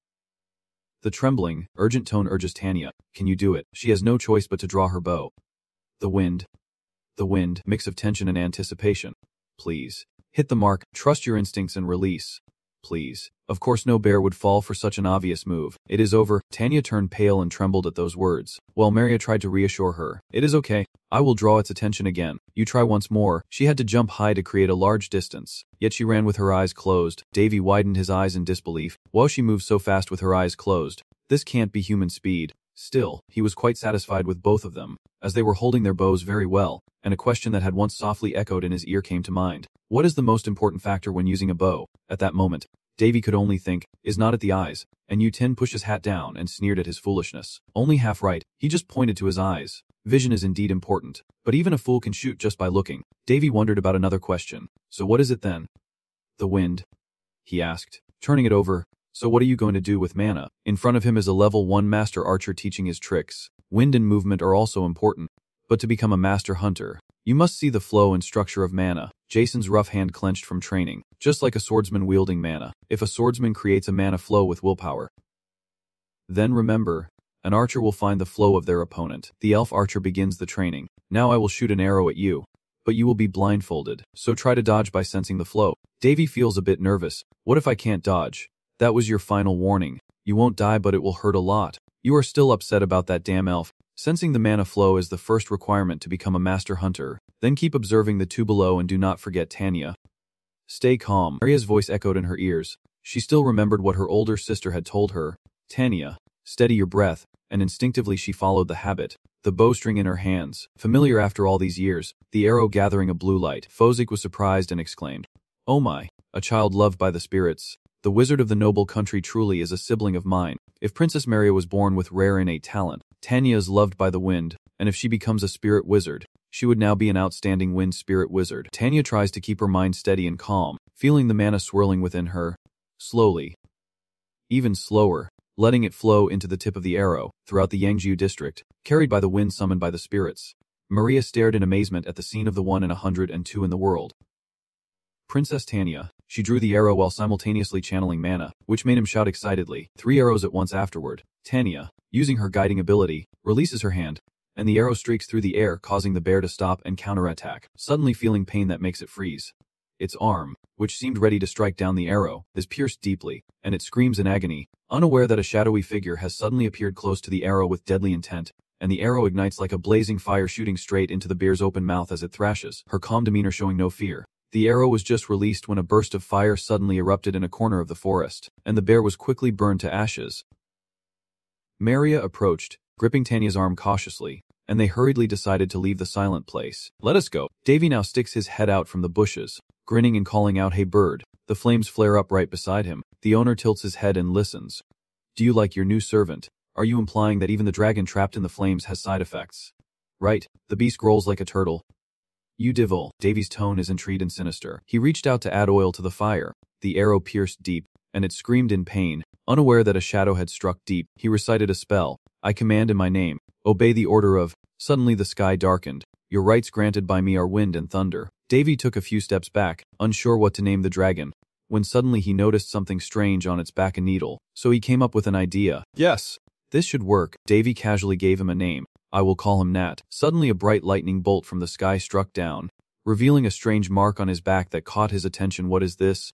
The trembling, urgent tone urges Tanya. Can you do it? She has no choice but to draw her bow. The wind. The wind, mix of tension and anticipation. Please. Hit the mark, trust your instincts and release. Please. Of course no bear would fall for such an obvious move. It is over. Tanya turned pale and trembled at those words, while Maria tried to reassure her. It is okay. I will draw its attention again. You try once more. She had to jump high to create a large distance, yet she ran with her eyes closed. Davy widened his eyes in disbelief, while she moved so fast with her eyes closed. This can't be human speed. Still, he was quite satisfied with both of them, as they were holding their bows very well, and a question that had once softly echoed in his ear came to mind. What is the most important factor when using a bow? At that moment, Davy could only think, is not at the eyes, and Yu-Tin pushed his hat down and sneered at his foolishness. Only half right, he just pointed to his eyes. Vision is indeed important, but even a fool can shoot just by looking. Davy wondered about another question. So what is it then? The wind? He asked, turning it over. So what are you going to do with mana? In front of him is a level 1 master archer teaching his tricks. Wind and movement are also important, but to become a master hunter, you must see the flow and structure of mana. Jason's rough hand clenched from training, just like a swordsman wielding mana. If a swordsman creates a mana flow with willpower, then remember, an archer will find the flow of their opponent. The elf archer begins the training. Now I will shoot an arrow at you, but you will be blindfolded, so try to dodge by sensing the flow. Davy feels a bit nervous. What if I can't dodge? That was your final warning. You won't die, but it will hurt a lot. You are still upset about that damn elf. Sensing the mana flow is the first requirement to become a master hunter. Then keep observing the two below and do not forget Tanya. Stay calm. Maria's voice echoed in her ears. She still remembered what her older sister had told her. Tanya, steady your breath, and instinctively she followed the habit. The bowstring in her hands, familiar after all these years, the arrow gathering a blue light. Fozik was surprised and exclaimed, "Oh my, a child loved by the spirits. The wizard of the noble country truly is a sibling of mine. If Princess Maria was born with rare innate talent, Tanya is loved by the wind, and if she becomes a spirit wizard, she would now be an outstanding wind spirit wizard." Tanya tries to keep her mind steady and calm, feeling the mana swirling within her. Slowly, even slower, letting it flow into the tip of the arrow, throughout the Yangzhou district, carried by the wind summoned by the spirits. Maria stared in amazement at the scene of the 1 in 102 in the world. Princess Tanya. She drew the arrow while simultaneously channeling mana, which made him shout excitedly. 3 arrows at once afterward. Tanya, using her guiding ability, releases her hand, and the arrow streaks through the air, causing the bear to stop and counterattack, suddenly feeling pain that makes it freeze. Its arm, which seemed ready to strike down the arrow, is pierced deeply, and it screams in agony, unaware that a shadowy figure has suddenly appeared close to the arrow with deadly intent, and the arrow ignites like a blazing fire, shooting straight into the bear's open mouth as it thrashes, her calm demeanor showing no fear. The arrow was just released when a burst of fire suddenly erupted in a corner of the forest, and the bear was quickly burned to ashes. Maria approached, gripping Tanya's arm cautiously, and they hurriedly decided to leave the silent place. "Let us go." Davy now sticks his head out from the bushes, grinning and calling out, "Hey bird." The flames flare up right beside him. The owner tilts his head and listens. "Do you like your new servant? Are you implying that even the dragon trapped in the flames has side effects?" "Right." The beast growls like a turtle. "You divil." Davy's tone is intrigued and sinister. He reached out to add oil to the fire. The arrow pierced deep, and it screamed in pain. Unaware that a shadow had struck deep, he recited a spell. "I command in my name. Obey the order of..." Suddenly the sky darkened. "Your rights granted by me are wind and thunder." Davy took a few steps back, unsure what to name the dragon, when suddenly he noticed something strange on its back, a needle. So he came up with an idea. "Yes, this should work." Davy casually gave him a name. "I will call him Nat." Suddenly a bright lightning bolt from the sky struck down, revealing a strange mark on his back that caught his attention. "What is this?"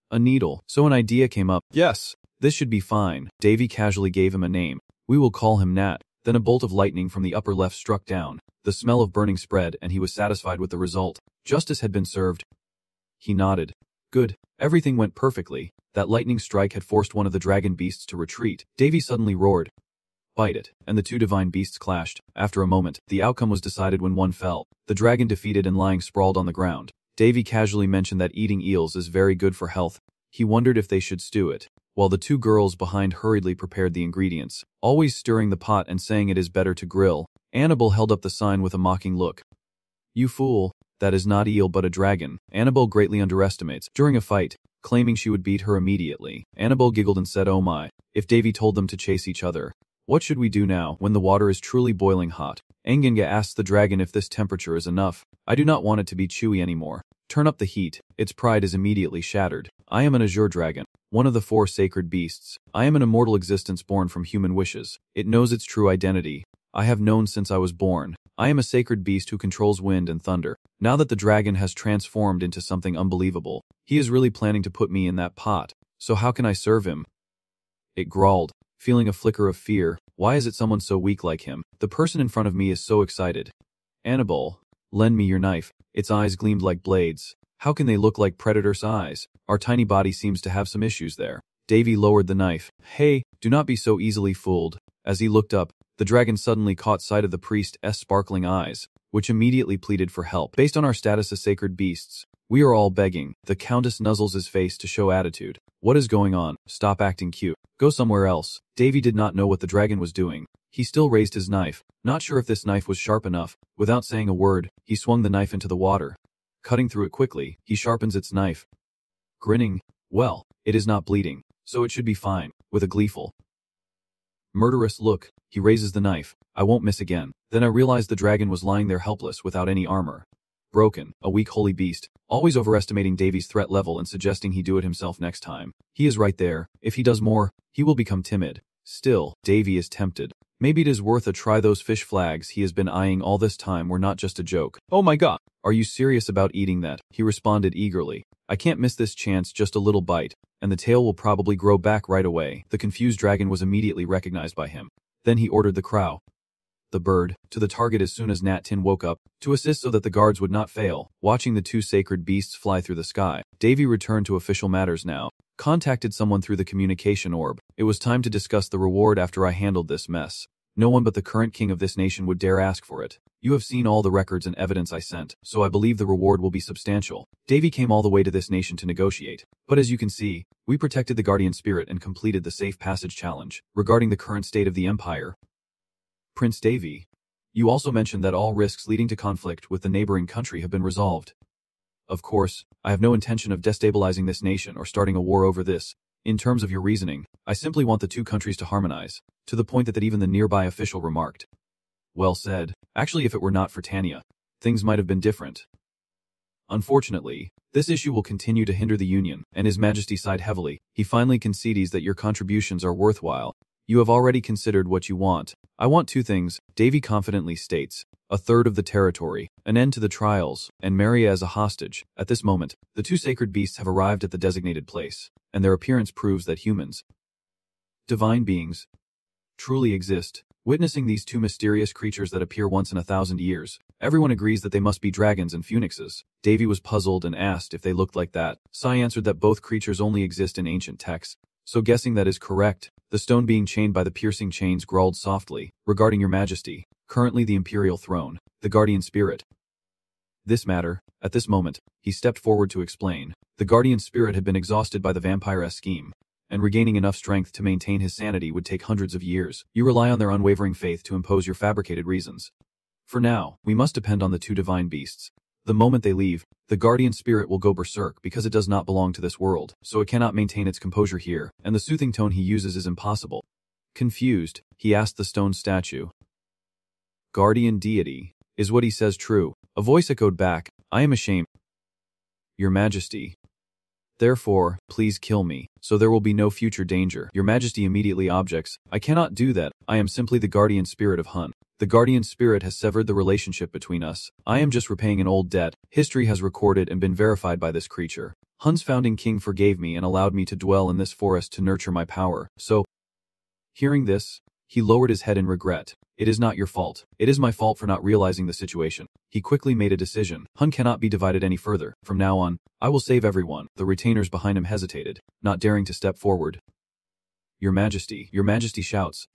"A needle." So an idea came up. "Yes, this should be fine." Davy casually gave him a name. "We will call him Nat." Then a bolt of lightning from the upper left struck down. The smell of burning spread, and he was satisfied with the result. Justice had been served. He nodded. Good. Everything went perfectly. That lightning strike had forced one of the dragon beasts to retreat. Davy suddenly roared, "Bite it," and the two divine beasts clashed. After a moment, the outcome was decided when one fell, the dragon defeated and lying sprawled on the ground. Davy casually mentioned that eating eels is very good for health. He wondered if they should stew it, while the two girls behind hurriedly prepared the ingredients, always stirring the pot and saying it is better to grill. Annabelle held up the sign with a mocking look. "You fool, that is not eel but a dragon." Annabelle greatly underestimates. During a fight, claiming she would beat her immediately, Annabelle giggled and said, "Oh my, if Davy told them to chase each other. What should we do now when the water is truly boiling hot?" Enginga asks the dragon if this temperature is enough. "I do not want it to be chewy anymore. Turn up the heat." Its pride is immediately shattered. "I am an azure dragon, one of the 4 sacred beasts. I am an immortal existence born from human wishes. It knows its true identity. I have known since I was born. I am a sacred beast who controls wind and thunder. Now that the dragon has transformed into something unbelievable, he is really planning to put me in that pot. So how can I serve him?" It growled, feeling a flicker of fear. Why is it someone so weak like him? The person in front of me is so excited. "Annabelle, lend me your knife." Its eyes gleamed like blades. How can they look like predator's eyes? Our tiny body seems to have some issues there. Davy lowered the knife. "Hey, do not be so easily fooled. As he looked up, the dragon suddenly caught sight of the priest's sparkling eyes, which immediately pleaded for help. Based on our status as sacred beasts, we are all begging. The Countess nuzzles his face to show attitude. What is going on? Stop acting cute. Go somewhere else. Davy did not know what the dragon was doing. He still raised his knife, not sure if this knife was sharp enough. Without saying a word, he swung the knife into the water. Cutting through it quickly, he sharpens its knife. Grinning, well, it is not bleeding, so it should be fine. With a gleeful, murderous look, he raises the knife. I won't miss again. Then I realized the dragon was lying there helpless without any armor. Broken, a weak holy beast, always overestimating Davy's threat level and suggesting he do it himself next time. He is right there. If he does more, he will become timid. Still, Davy is tempted. Maybe it is worth a try. Those fish flags he has been eyeing all this time were not just a joke. Oh my god, are you serious about eating that? He responded eagerly. I can't miss this chance, just a little bite, and the tail will probably grow back right away. The confused dragon was immediately recognized by him. Then he ordered the crow, the bird, to the target as soon as Nat Tin woke up, to assist so that the guards would not fail. Watching the two sacred beasts fly through the sky, Davy returned to official matters now. Contacted someone through the communication orb. It was time to discuss the reward after I handled this mess. No one but the current king of this nation would dare ask for it. You have seen all the records and evidence I sent, so I believe the reward will be substantial. Davy came all the way to this nation to negotiate. But as you can see, we protected the guardian spirit and completed the safe passage challenge. Regarding the current state of the empire, Prince Davy, you also mentioned that all risks leading to conflict with the neighboring country have been resolved. Of course, I have no intention of destabilizing this nation or starting a war over this. In terms of your reasoning, I simply want the two countries to harmonize, to the point that even the nearby official remarked. Well said. Actually, if it were not for Tanya, things might have been different. Unfortunately, this issue will continue to hinder the Union, and His Majesty sighed heavily. He finally concedes that your contributions are worthwhile. You have already considered what you want. I want two things, Davy confidently states. A third of the territory, an end to the trials, and Maria as a hostage. At this moment, the two sacred beasts have arrived at the designated place, and their appearance proves that humans, divine beings, truly exist. Witnessing these two mysterious creatures that appear once in 1,000 years, everyone agrees that they must be dragons and phoenixes. Davy was puzzled and asked if they looked like that. Sai answered that both creatures only exist in ancient texts. So guessing that is correct, the stone being chained by the piercing chains growled softly, regarding your majesty, currently the imperial throne, the guardian spirit. This matter, at this moment, he stepped forward to explain. The guardian spirit had been exhausted by the vampire-esque scheme, and regaining enough strength to maintain his sanity would take hundreds of years. You rely on their unwavering faith to impose your fabricated reasons. For now, we must depend on the two divine beasts. The moment they leave, the guardian spirit will go berserk because it does not belong to this world, so it cannot maintain its composure here, and the soothing tone he uses is impossible. Confused, he asked the stone statue. Guardian deity, is what he says true? A voice echoed back, I am ashamed. Your Majesty. Therefore, please kill me, so there will be no future danger. Your Majesty immediately objects, I cannot do that, I am simply the guardian spirit of Hun. The guardian spirit has severed the relationship between us. I am just repaying an old debt. History has recorded and been verified by this creature. Hun's founding king forgave me and allowed me to dwell in this forest to nurture my power, so... Hearing this, he lowered his head in regret. It is not your fault. It is my fault for not realizing the situation. He quickly made a decision. Hun cannot be divided any further. From now on, I will save everyone. The retainers behind him hesitated, not daring to step forward. Your Majesty shouts.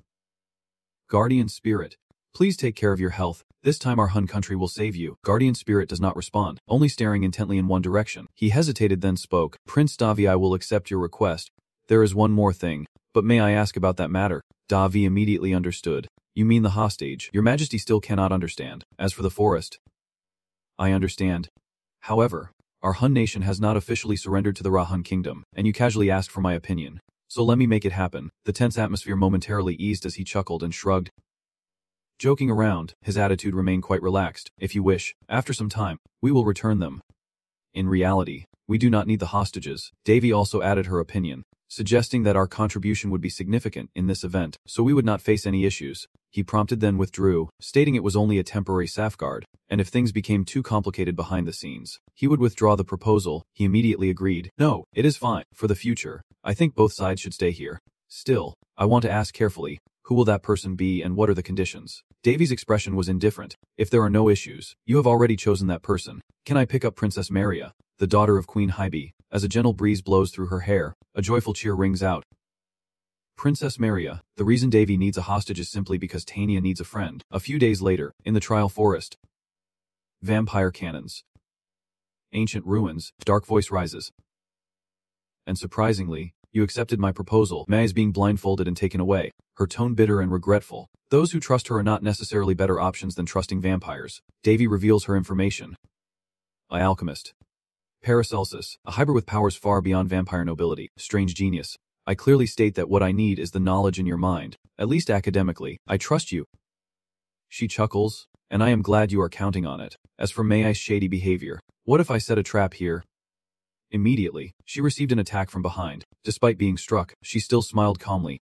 Guardian Spirit, please take care of your health. This time our Hun country will save you. Guardian Spirit does not respond, only staring intently in one direction. He hesitated then spoke. Prince Davi, I will accept your request. There is one more thing, but may I ask about that matter? Davi immediately understood. You mean the hostage? Your Majesty still cannot understand. As for the forest, I understand. However, our Hun nation has not officially surrendered to the Ra-Hun kingdom, and you casually asked for my opinion. So let me make it happen. The tense atmosphere momentarily eased as he chuckled and shrugged. Joking around, his attitude remained quite relaxed. If you wish, after some time, we will return them. In reality, we do not need the hostages. Davy also added her opinion, suggesting that our contribution would be significant in this event, so we would not face any issues. He prompted then withdrew, stating it was only a temporary safeguard, and if things became too complicated behind the scenes, he would withdraw the proposal. He immediately agreed. No, it is fine. For the future, I think both sides should stay here. Still, I want to ask carefully, who will that person be and what are the conditions? Davy's expression was indifferent. If there are no issues, you have already chosen that person. Can I pick up Princess Maria, the daughter of Queen Hybe? As a gentle breeze blows through her hair, a joyful cheer rings out. Princess Maria, the reason Davy needs a hostage is simply because Tania needs a friend. A few days later, in the trial forest. Vampire cannons. Ancient ruins, dark voice rises. And surprisingly, you accepted my proposal. May is being blindfolded and taken away, her tone bitter and regretful. Those who trust her are not necessarily better options than trusting vampires. Davy reveals her information. I alchemist. Paracelsus, a hybrid with powers far beyond vampire nobility, strange genius. I clearly state that what I need is the knowledge in your mind, at least academically. I trust you. She chuckles, and I am glad you are counting on it. As for May's shady behavior, what if I set a trap here? Immediately, she received an attack from behind. Despite being struck, she still smiled calmly.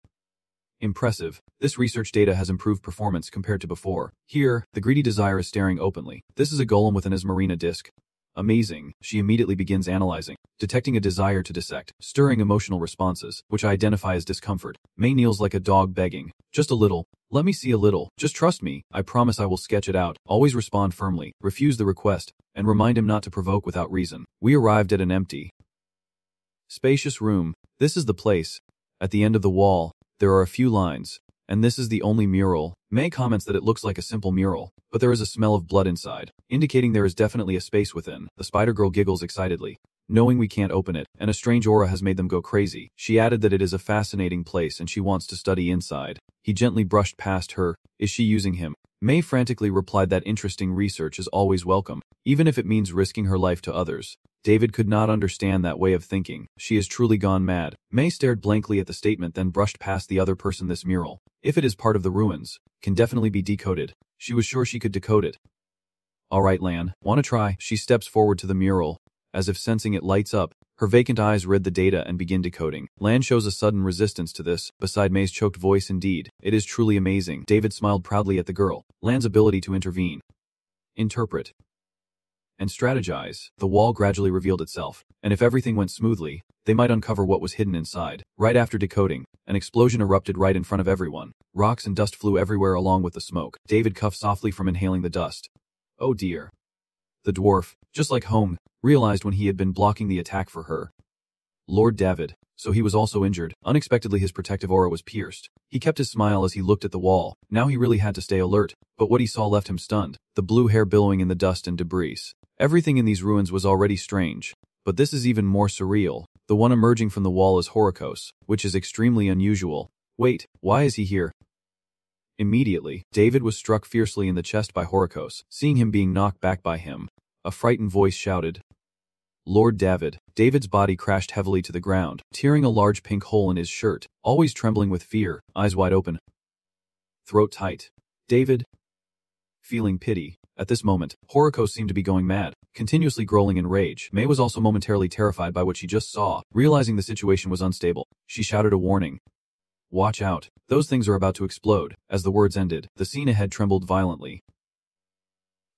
Impressive. This research data has improved performance compared to before. Here, the greedy desire is staring openly. This is a golem with an Esmerina disc. Amazing. She immediately begins analyzing, detecting a desire to dissect, stirring emotional responses, which I identify as discomfort. May kneels like a dog begging. Just a little. Let me see a little. Just trust me. I promise I will sketch it out. Always respond firmly, refuse the request, and remind him not to provoke without reason. We arrived at an empty, spacious room. This is the place. At the end of the wall, there are a few lines. And this is the only mural. May comments that it looks like a simple mural, but there is a smell of blood inside, indicating there is definitely a space within. The spider girl giggles excitedly, knowing we can't open it, and a strange aura has made them go crazy. She added that it is a fascinating place and she wants to study inside. He gently brushed past her. Is she using him? May frantically replied that interesting research is always welcome, even if it means risking her life to others. David could not understand that way of thinking. She has truly gone mad. May stared blankly at the statement, then brushed past the other person. This mural, if it is part of the ruins, can definitely be decoded. She was sure she could decode it. Alright Lan, wanna try? She steps forward to the mural, as if sensing it lights up. Her vacant eyes read the data and begin decoding. Lan shows a sudden resistance to this, beside May's choked voice. Indeed, it is truly amazing. David smiled proudly at the girl. Lan's ability to intervene, interpret, and strategize. The wall gradually revealed itself, and if everything went smoothly, they might uncover what was hidden inside. Right after decoding, an explosion erupted right in front of everyone. Rocks and dust flew everywhere along with the smoke. David coughed softly from inhaling the dust. Oh dear. The dwarf, just like home, realized when he had been blocking the attack for her. Lord David, so he was also injured. Unexpectedly his protective aura was pierced. He kept his smile as he looked at the wall. Now he really had to stay alert, but what he saw left him stunned. The blue hair billowing in the dust and debris. Everything in these ruins was already strange, but this is even more surreal. The one emerging from the wall is Horikos, which is extremely unusual. Wait, why is he here? Immediately, David was struck fiercely in the chest by Horikos, seeing him being knocked back by him. A frightened voice shouted, Lord David. David's body crashed heavily to the ground, tearing a large pink hole in his shirt, always trembling with fear, eyes wide open, throat tight. David, feeling pity. At this moment, Horikos seemed to be going mad, continuously growling in rage. May was also momentarily terrified by what she just saw. Realizing the situation was unstable, she shouted a warning. Watch out. Those things are about to explode. As the words ended, the scene ahead trembled violently.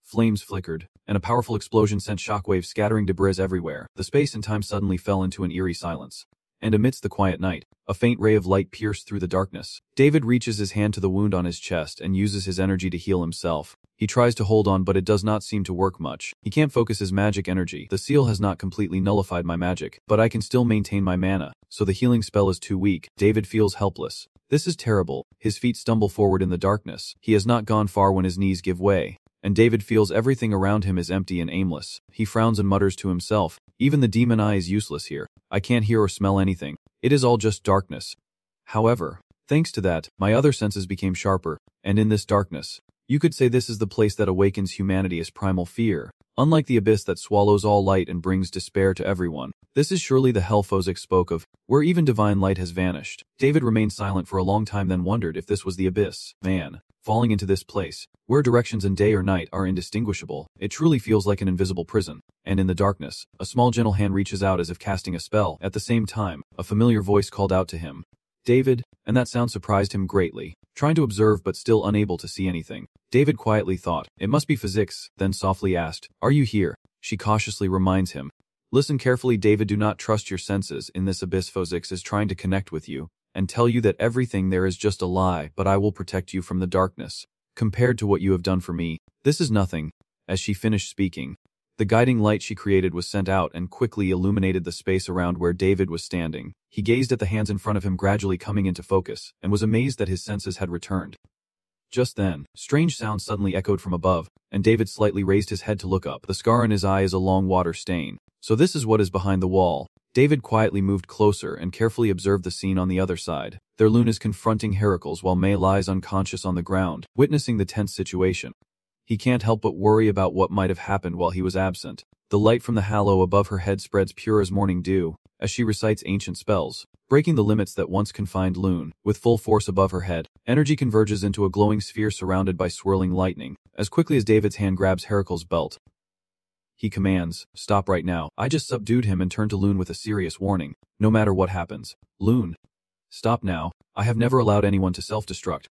Flames flickered, and a powerful explosion sent shockwaves scattering debris everywhere. The space and time suddenly fell into an eerie silence. And amidst the quiet night, a faint ray of light pierced through the darkness. David reaches his hand to the wound on his chest and uses his energy to heal himself. He tries to hold on, but it does not seem to work much. He can't focus his magic energy. The seal has not completely nullified my magic, but I can still maintain my mana, so the healing spell is too weak. David feels helpless. This is terrible. His feet stumble forward in the darkness. He has not gone far when his knees give way, and David feels everything around him is empty and aimless. He frowns and mutters to himself, even the demon eye is useless here. I can't hear or smell anything. It is all just darkness. However, thanks to that, my other senses became sharper, and in this darkness, you could say this is the place that awakens humanity as primal fear. Unlike the abyss that swallows all light and brings despair to everyone, this is surely the hell Fozzik spoke of, where even divine light has vanished. David remained silent for a long time, then wondered if this was the abyss. Man, falling into this place, where directions in day or night are indistinguishable, it truly feels like an invisible prison. And in the darkness, a small gentle hand reaches out as if casting a spell. At the same time, a familiar voice called out to him, David, and that sound surprised him greatly. Trying to observe but still unable to see anything, David quietly thought, it must be Fozzik, then softly asked, are you here? She cautiously reminds him, listen carefully David, do not trust your senses. In this abyss Fozzik is trying to connect with you, and tell you that everything there is just a lie, but I will protect you from the darkness. Compared to what you have done for me, this is nothing. As she finished speaking, The guiding light she created was sent out and quickly illuminated the space around where David was standing. He gazed at the hands in front of him gradually coming into focus, and was amazed that his senses had returned. Just then, strange sounds suddenly echoed from above, and David slightly raised his head to look up. The scar in his eye is a long water stain. So this is what is behind the wall. David quietly moved closer and carefully observed the scene on the other side. Their loon is confronting Heracles while May lies unconscious on the ground, witnessing the tense situation. He can't help but worry about what might have happened while he was absent. The light from the halo above her head spreads pure as morning dew, as she recites ancient spells, breaking the limits that once confined Loon. With full force above her head, energy converges into a glowing sphere surrounded by swirling lightning. As quickly as David's hand grabs Heracles' belt, he commands, "Stop right now." I just subdued him and turned to Loon with a serious warning. "No matter what happens, Loon, stop now. I have never allowed anyone to self-destruct."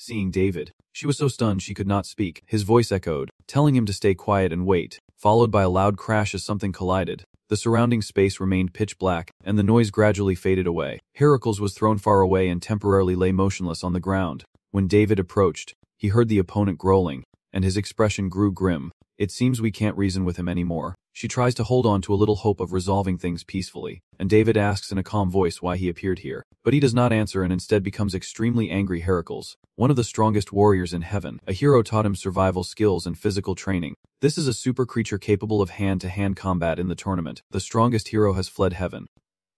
Seeing David, she was so stunned she could not speak. His voice echoed, telling him to stay quiet and wait, followed by a loud crash as something collided. The surrounding space remained pitch black, and the noise gradually faded away. Heracles was thrown far away and temporarily lay motionless on the ground. When David approached, he heard the opponent growling, and his expression grew grim. "It seems we can't reason with him anymore." She tries to hold on to a little hope of resolving things peacefully, and David asks in a calm voice why he appeared here. But he does not answer and instead becomes extremely angry. Heracles, one of the strongest warriors in heaven, a hero, taught him survival skills and physical training. This is a super creature capable of hand-to-hand combat in the tournament. The strongest hero has fled heaven.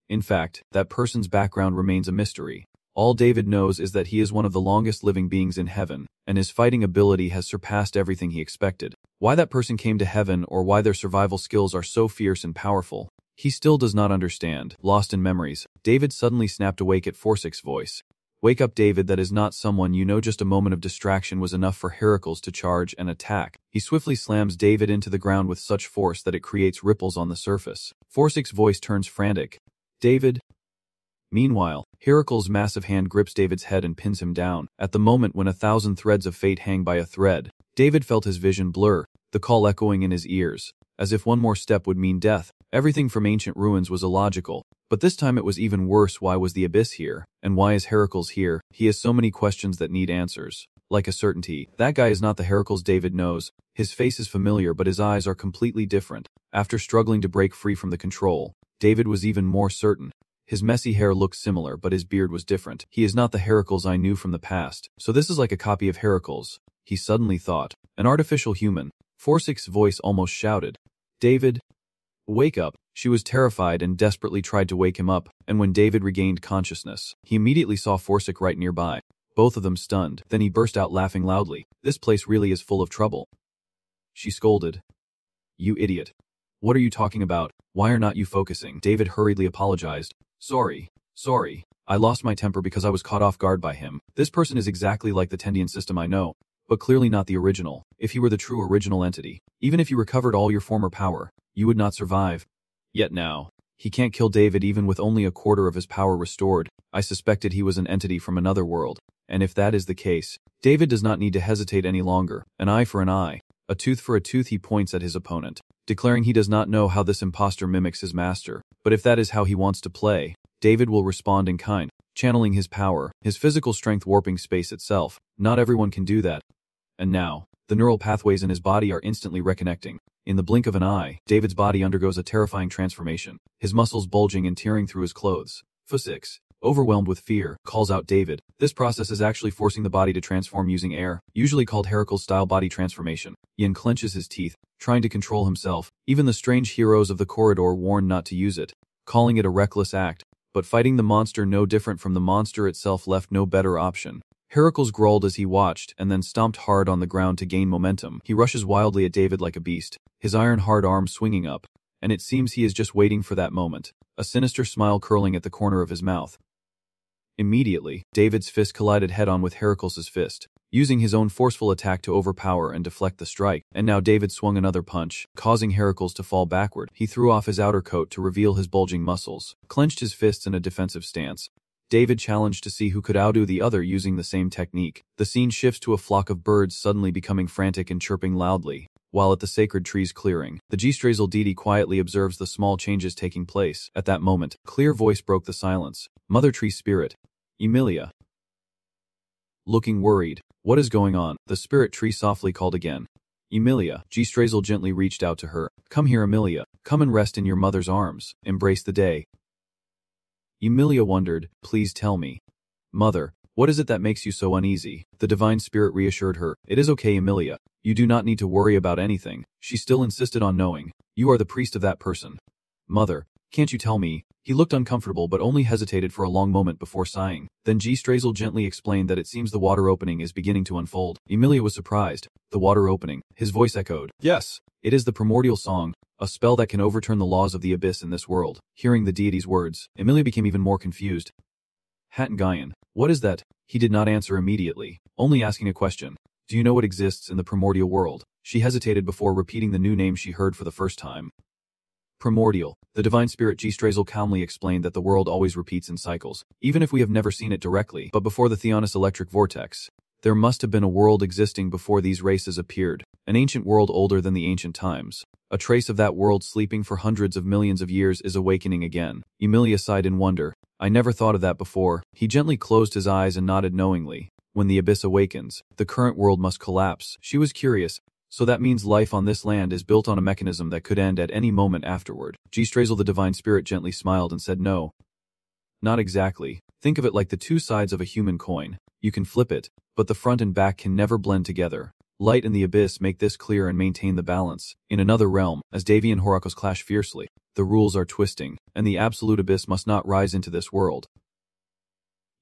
In fact, that person's background remains a mystery. All David knows is that he is one of the longest living beings in heaven, and his fighting ability has surpassed everything he expected. Why that person came to heaven or why their survival skills are so fierce and powerful, he still does not understand. Lost in memories, David suddenly snapped awake at Forsyth's voice. "Wake up, David, that is not someone you know." Just a moment of distraction was enough for Heracles to charge and attack. He swiftly slams David into the ground with such force that it creates ripples on the surface. Forsyth's voice turns frantic. "David?" Meanwhile, Heracles' massive hand grips David's head and pins him down. At the moment when 1,000 threads of fate hang by a thread, David felt his vision blur, the call echoing in his ears, as if one more step would mean death. Everything from ancient ruins was illogical, but this time it was even worse. Why was the abyss here? And why is Heracles here? He has so many questions that need answers. Like a certainty, that guy is not the Heracles David knows. His face is familiar but his eyes are completely different. After struggling to break free from the control, David was even more certain. His messy hair looked similar but his beard was different. He is not the Heracles I knew from the past, so this is like a copy of Heracles, he suddenly thought. An artificial human. Forsyth's voice almost shouted. "David, wake up." She was terrified and desperately tried to wake him up, and when David regained consciousness, he immediately saw Forsyth right nearby. Both of them stunned. Then he burst out laughing loudly. "This place really is full of trouble," she scolded. "You idiot. What are you talking about? Why are not you focusing?" David hurriedly apologized. Sorry. I lost my temper because I was caught off guard by him. This person is exactly like the Tendian system I know, but clearly not the original. If he were the true original entity, even if you recovered all your former power, you would not survive. Yet now, he can't kill David even with only a quarter of his power restored. I suspected he was an entity from another world, and if that is the case, David does not need to hesitate any longer. An eye for an eye, a tooth for a tooth. He points at his opponent, declaring he does not know how this imposter mimics his master, but if that is how he wants to play, David will respond in kind, channeling his power, his physical strength warping space itself. Not everyone can do that. And now, the neural pathways in his body are instantly reconnecting. In the blink of an eye, David's body undergoes a terrifying transformation, his muscles bulging and tearing through his clothes. Forsyth, overwhelmed with fear, calls out David. This process is actually forcing the body to transform using air, usually called Heracles-style body transformation. Ian clenches his teeth, trying to control himself. Even the strange heroes of the corridor warn not to use it, calling it a reckless act. But fighting the monster no different from the monster itself left no better option. Heracles growled as he watched and then stomped hard on the ground to gain momentum. He rushes wildly at David like a beast, his iron-hard arm swinging up, and it seems he is just waiting for that moment, a sinister smile curling at the corner of his mouth. Immediately, David's fist collided head-on with Heracles' fist, using his own forceful attack to overpower and deflect the strike. And now David swung another punch, causing Heracles to fall backward. He threw off his outer coat to reveal his bulging muscles, clenched his fists in a defensive stance. David challenged to see who could outdo the other using the same technique. The scene shifts to a flock of birds suddenly becoming frantic and chirping loudly, while at the sacred tree's clearing, the G-Strazel deity quietly observes the small changes taking place. At that moment, a clear voice broke the silence. "Mother Tree Spirit. Emilia." Looking worried, "What is going on?" The spirit tree softly called again. Emilia, G-Strazel gently reached out to her. Come here, Emilia. Come and rest in your mother's arms. Embrace the day. Emilia wondered, please tell me. Mother, what is it that makes you so uneasy? The divine spirit reassured her. It is okay, Emilia. You do not need to worry about anything. She still insisted on knowing. You are the priest of that person. Mother, can't you tell me? He looked uncomfortable but only hesitated for a long moment before sighing. Then G-Strazel gently explained that it seems the water opening is beginning to unfold. Emilia was surprised. The water opening. His voice echoed. Yes, it is the primordial song, a spell that can overturn the laws of the abyss in this world. Hearing the deity's words, Emilia became even more confused. Hattengayan, what is that? He did not answer immediately, only asking a question. Do you know what exists in the primordial world? She hesitated before repeating the new name she heard for the first time. Primordial. The divine spirit G-Strazel calmly explained that the world always repeats in cycles, even if we have never seen it directly. But before the Theonis electric vortex, there must have been a world existing before these races appeared, an ancient world older than the ancient times. A trace of that world sleeping for hundreds of millions of years is awakening again. Emilia sighed in wonder. I never thought of that before. He gently closed his eyes and nodded knowingly. When the abyss awakens, the current world must collapse. She was curious. So that means life on this land is built on a mechanism that could end at any moment afterward. G-Strazel the divine spirit gently smiled and said no. Not exactly. Think of it like the two sides of a human coin. You can flip it, but the front and back can never blend together. Light and the abyss make this clear and maintain the balance. In another realm, as Devi and Horakos clash fiercely, the rules are twisting, and the absolute abyss must not rise into this world.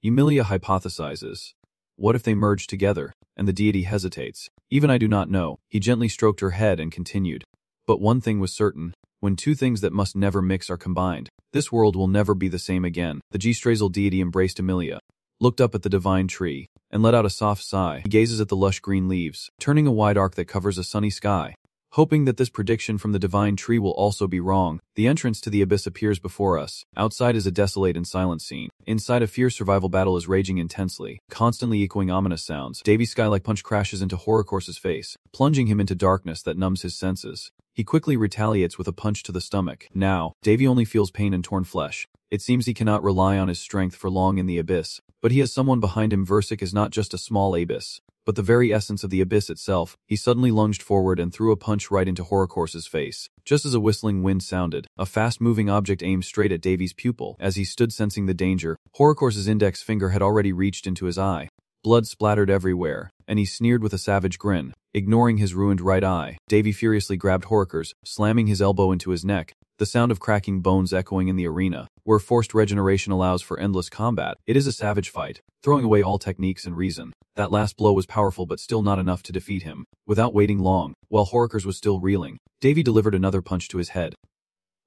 Emilia hypothesizes. What if they merge together, and the deity hesitates? Even I do not know. He gently stroked her head and continued. But one thing was certain. When two things that must never mix are combined, this world will never be the same again. The G-Strazel deity embraced Emilia, looked up at the divine tree, and let out a soft sigh. He gazes at the lush green leaves, turning a wide arc that covers a sunny sky. Hoping that this prediction from the divine tree will also be wrong, the entrance to the abyss appears before us. Outside is a desolate and silent scene. Inside, a fierce survival battle is raging intensely, constantly echoing ominous sounds. Davy's sky-like punch crashes into Horakor's face, plunging him into darkness that numbs his senses. He quickly retaliates with a punch to the stomach. Now, Davy only feels pain and torn flesh. It seems he cannot rely on his strength for long in the abyss, but he has someone behind him. Versik is not just a small abyss, but the very essence of the abyss itself. He suddenly lunged forward and threw a punch right into Horakor's face. Just as a whistling wind sounded, a fast-moving object aimed straight at Davy's pupil. As he stood sensing the danger, Horakor's index finger had already reached into his eye. Blood splattered everywhere, and he sneered with a savage grin. Ignoring his ruined right eye, Davy furiously grabbed Horakor's, slamming his elbow into his neck. The sound of cracking bones echoing in the arena, where forced regeneration allows for endless combat. It is a savage fight, throwing away all techniques and reason. That last blow was powerful but still not enough to defeat him. Without waiting long, while Horakor's was still reeling, Davy delivered another punch to his head.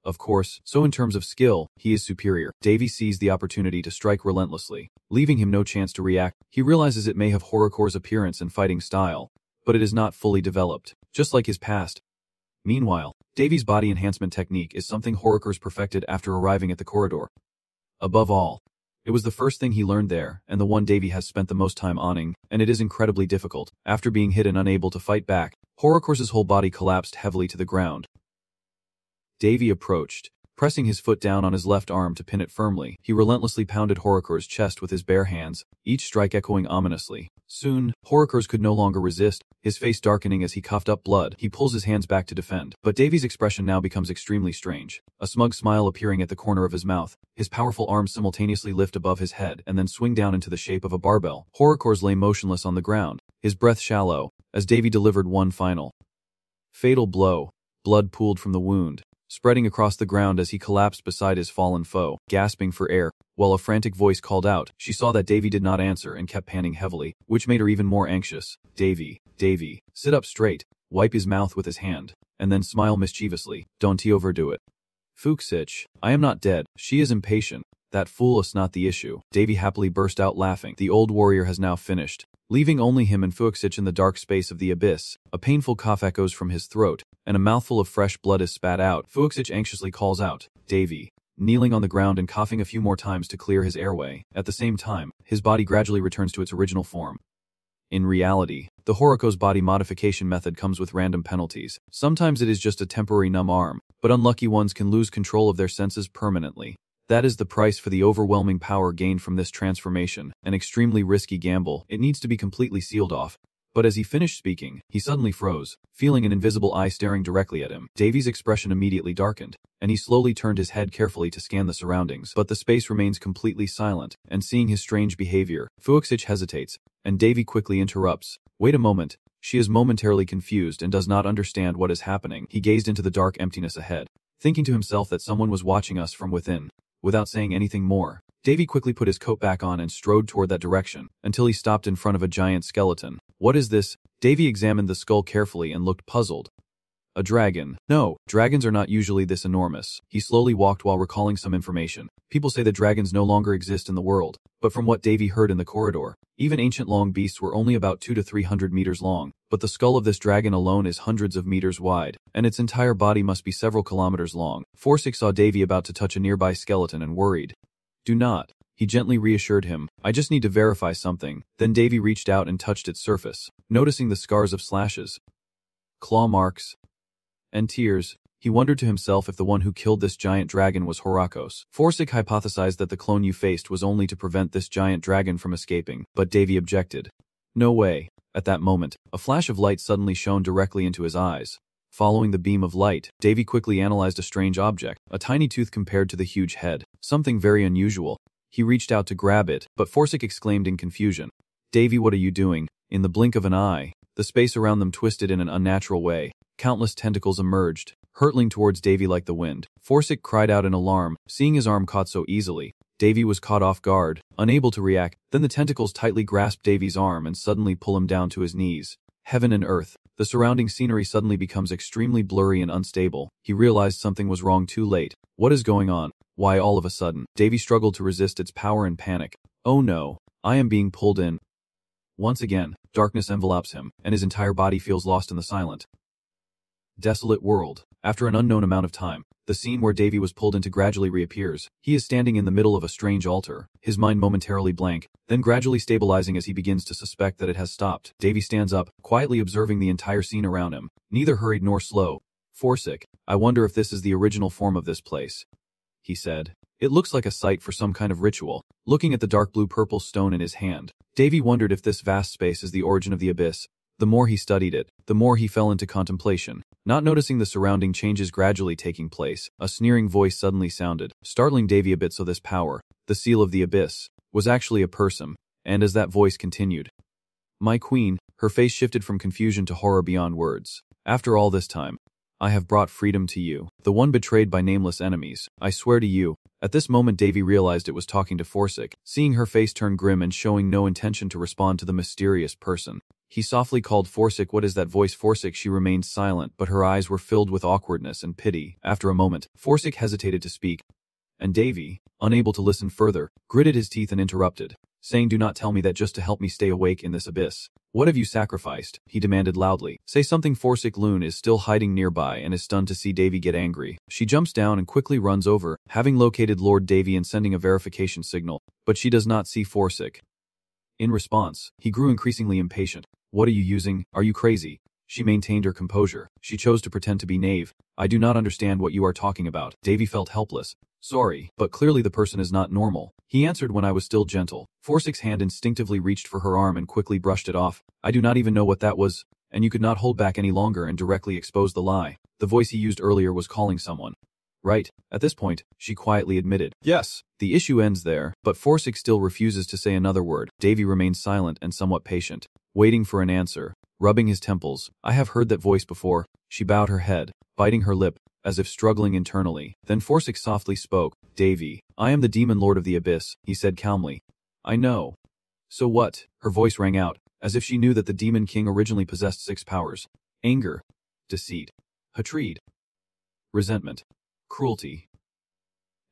Of course, so in terms of skill, he is superior. Davy sees the opportunity to strike relentlessly, leaving him no chance to react. He realizes it may have Horakor's appearance and fighting style, but it is not fully developed, just like his past. Meanwhile, Davy's body enhancement technique is something Horakor's perfected after arriving at the corridor. Above all, it was the first thing he learned there, and the one Davy has spent the most time owning, and it is incredibly difficult. After being hit and unable to fight back, Horakor's whole body collapsed heavily to the ground. Davy approached, pressing his foot down on his left arm to pin it firmly. He relentlessly pounded Horakor's chest with his bare hands, each strike echoing ominously. Soon, Horakor's could no longer resist, his face darkening as he coughed up blood. He pulls his hands back to defend, but Davy's expression now becomes extremely strange, a smug smile appearing at the corner of his mouth. His powerful arms simultaneously lift above his head and then swing down into the shape of a barbell. Horakor's lay motionless on the ground, his breath shallow, as Davy delivered one final fatal blow. Blood pooled from the wound, spreading across the ground as he collapsed beside his fallen foe, gasping for air. While a frantic voice called out, she saw that Davy did not answer and kept panting heavily, which made her even more anxious. Davy, sit up straight, wipe his mouth with his hand, and then smile mischievously. Don't overdo it. Fuchsich, I am not dead. She is impatient. That fool is not the issue. Davy happily burst out laughing. The old warrior has now finished, leaving only him and Fuchsich in the dark space of the abyss. A painful cough echoes from his throat, and a mouthful of fresh blood is spat out. Fuchsich anxiously calls out, Davy, kneeling on the ground and coughing a few more times to clear his airway. At the same time, his body gradually returns to its original form. In reality, the Horakor's body modification method comes with random penalties. Sometimes it is just a temporary numb arm, but unlucky ones can lose control of their senses permanently. That is the price for the overwhelming power gained from this transformation, an extremely risky gamble. It needs to be completely sealed off. But as he finished speaking, he suddenly froze, feeling an invisible eye staring directly at him. Davy's expression immediately darkened, and he slowly turned his head carefully to scan the surroundings. But the space remains completely silent, and seeing his strange behavior, Fuxich hesitates, and Davy quickly interrupts. Wait a moment. She is momentarily confused and does not understand what is happening. He gazed into the dark emptiness ahead, thinking to himself that someone was watching us from within. Without saying anything more, Davy quickly put his coat back on and strode toward that direction, until he stopped in front of a giant skeleton. What is this? Davy examined the skull carefully and looked puzzled. A dragon. No, dragons are not usually this enormous. He slowly walked while recalling some information. People say that dragons no longer exist in the world, but from what Davy heard in the corridor, even ancient long beasts were only about 200 to 300 meters long, but the skull of this dragon alone is hundreds of meters wide, and its entire body must be several kilometers long. Forsyth saw Davy about to touch a nearby skeleton and worried. Do not. He gently reassured him. I just need to verify something. Then Davy reached out and touched its surface, noticing the scars of slashes, claw marks, and tears. He wondered to himself if the one who killed this giant dragon was Horakos. Forsyth hypothesized that the clone you faced was only to prevent this giant dragon from escaping, but Davy objected. No way. At that moment, a flash of light suddenly shone directly into his eyes. Following the beam of light, Davy quickly analyzed a strange object, a tiny tooth compared to the huge head, something very unusual. He reached out to grab it, but Forsyth exclaimed in confusion. Davy, what are you doing? In the blink of an eye, the space around them twisted in an unnatural way. Countless tentacles emerged, hurtling towards Davy like the wind. Forsyth cried out in alarm, seeing his arm caught so easily. Davy was caught off guard, unable to react. Then the tentacles tightly grasped Davy's arm and suddenly pull him down to his knees. Heaven and earth. The surrounding scenery suddenly becomes extremely blurry and unstable. He realized something was wrong too late. What is going on? Why all of a sudden? Davy struggled to resist its power and panic. Oh no, I am being pulled in. Once again, darkness envelops him, and his entire body feels lost in the silent, desolate world. After an unknown amount of time, the scene where Davy was pulled into gradually reappears. He is standing in the middle of a strange altar, his mind momentarily blank, then gradually stabilizing as he begins to suspect that it has stopped. Davy stands up, quietly observing the entire scene around him, neither hurried nor slow. Forsyth, I wonder if this is the original form of this place, he said. It looks like a site for some kind of ritual. Looking at the dark blue-purple stone in his hand, Davy wondered if this vast space is the origin of the abyss. The more he studied it, the more he fell into contemplation. Not noticing the surrounding changes gradually taking place, a sneering voice suddenly sounded, startling Davy a bit. So this power, the seal of the abyss, was actually a person. And as that voice continued, my queen, her face shifted from confusion to horror beyond words. After all this time, I have brought freedom to you, the one betrayed by nameless enemies. I swear to you. At this moment Davy realized it was talking to Forsyth. Seeing her face turn grim and showing no intention to respond to the mysterious person, he softly called Forsyth. What is that voice? Forsyth. She remained silent, but her eyes were filled with awkwardness and pity. After a moment, Forsyth hesitated to speak, and Davy, unable to listen further, gritted his teeth and interrupted, saying, do not tell me that just to help me stay awake in this abyss. What have you sacrificed? He demanded loudly. Say something. Forsyth Loon is still hiding nearby and is stunned to see Davy get angry. She jumps down and quickly runs over, having located Lord Davy and sending a verification signal, but she does not see Forsyth. In response, he grew increasingly impatient. What are you using? Are you crazy? She maintained her composure. She chose to pretend to be naive. I do not understand what you are talking about. Davy felt helpless. Sorry, but clearly the person is not normal. He answered when I was still gentle. Forsyth's hand instinctively reached for her arm and quickly brushed it off. I do not even know what that was, and you could not hold back any longer and directly expose the lie. The voice he used earlier was calling someone. Right. At this point, she quietly admitted. Yes. The issue ends there, but Forsyth still refuses to say another word. Davy remained silent and somewhat patient, waiting for an answer, rubbing his temples. I have heard that voice before. She bowed her head, biting her lip, as if struggling internally. Then Forsyth softly spoke. Davy, I am the demon lord of the abyss, he said calmly. I know. So what? Her voice rang out, as if she knew that the demon king originally possessed 6 powers. Anger, deceit, hatred, resentment, cruelty,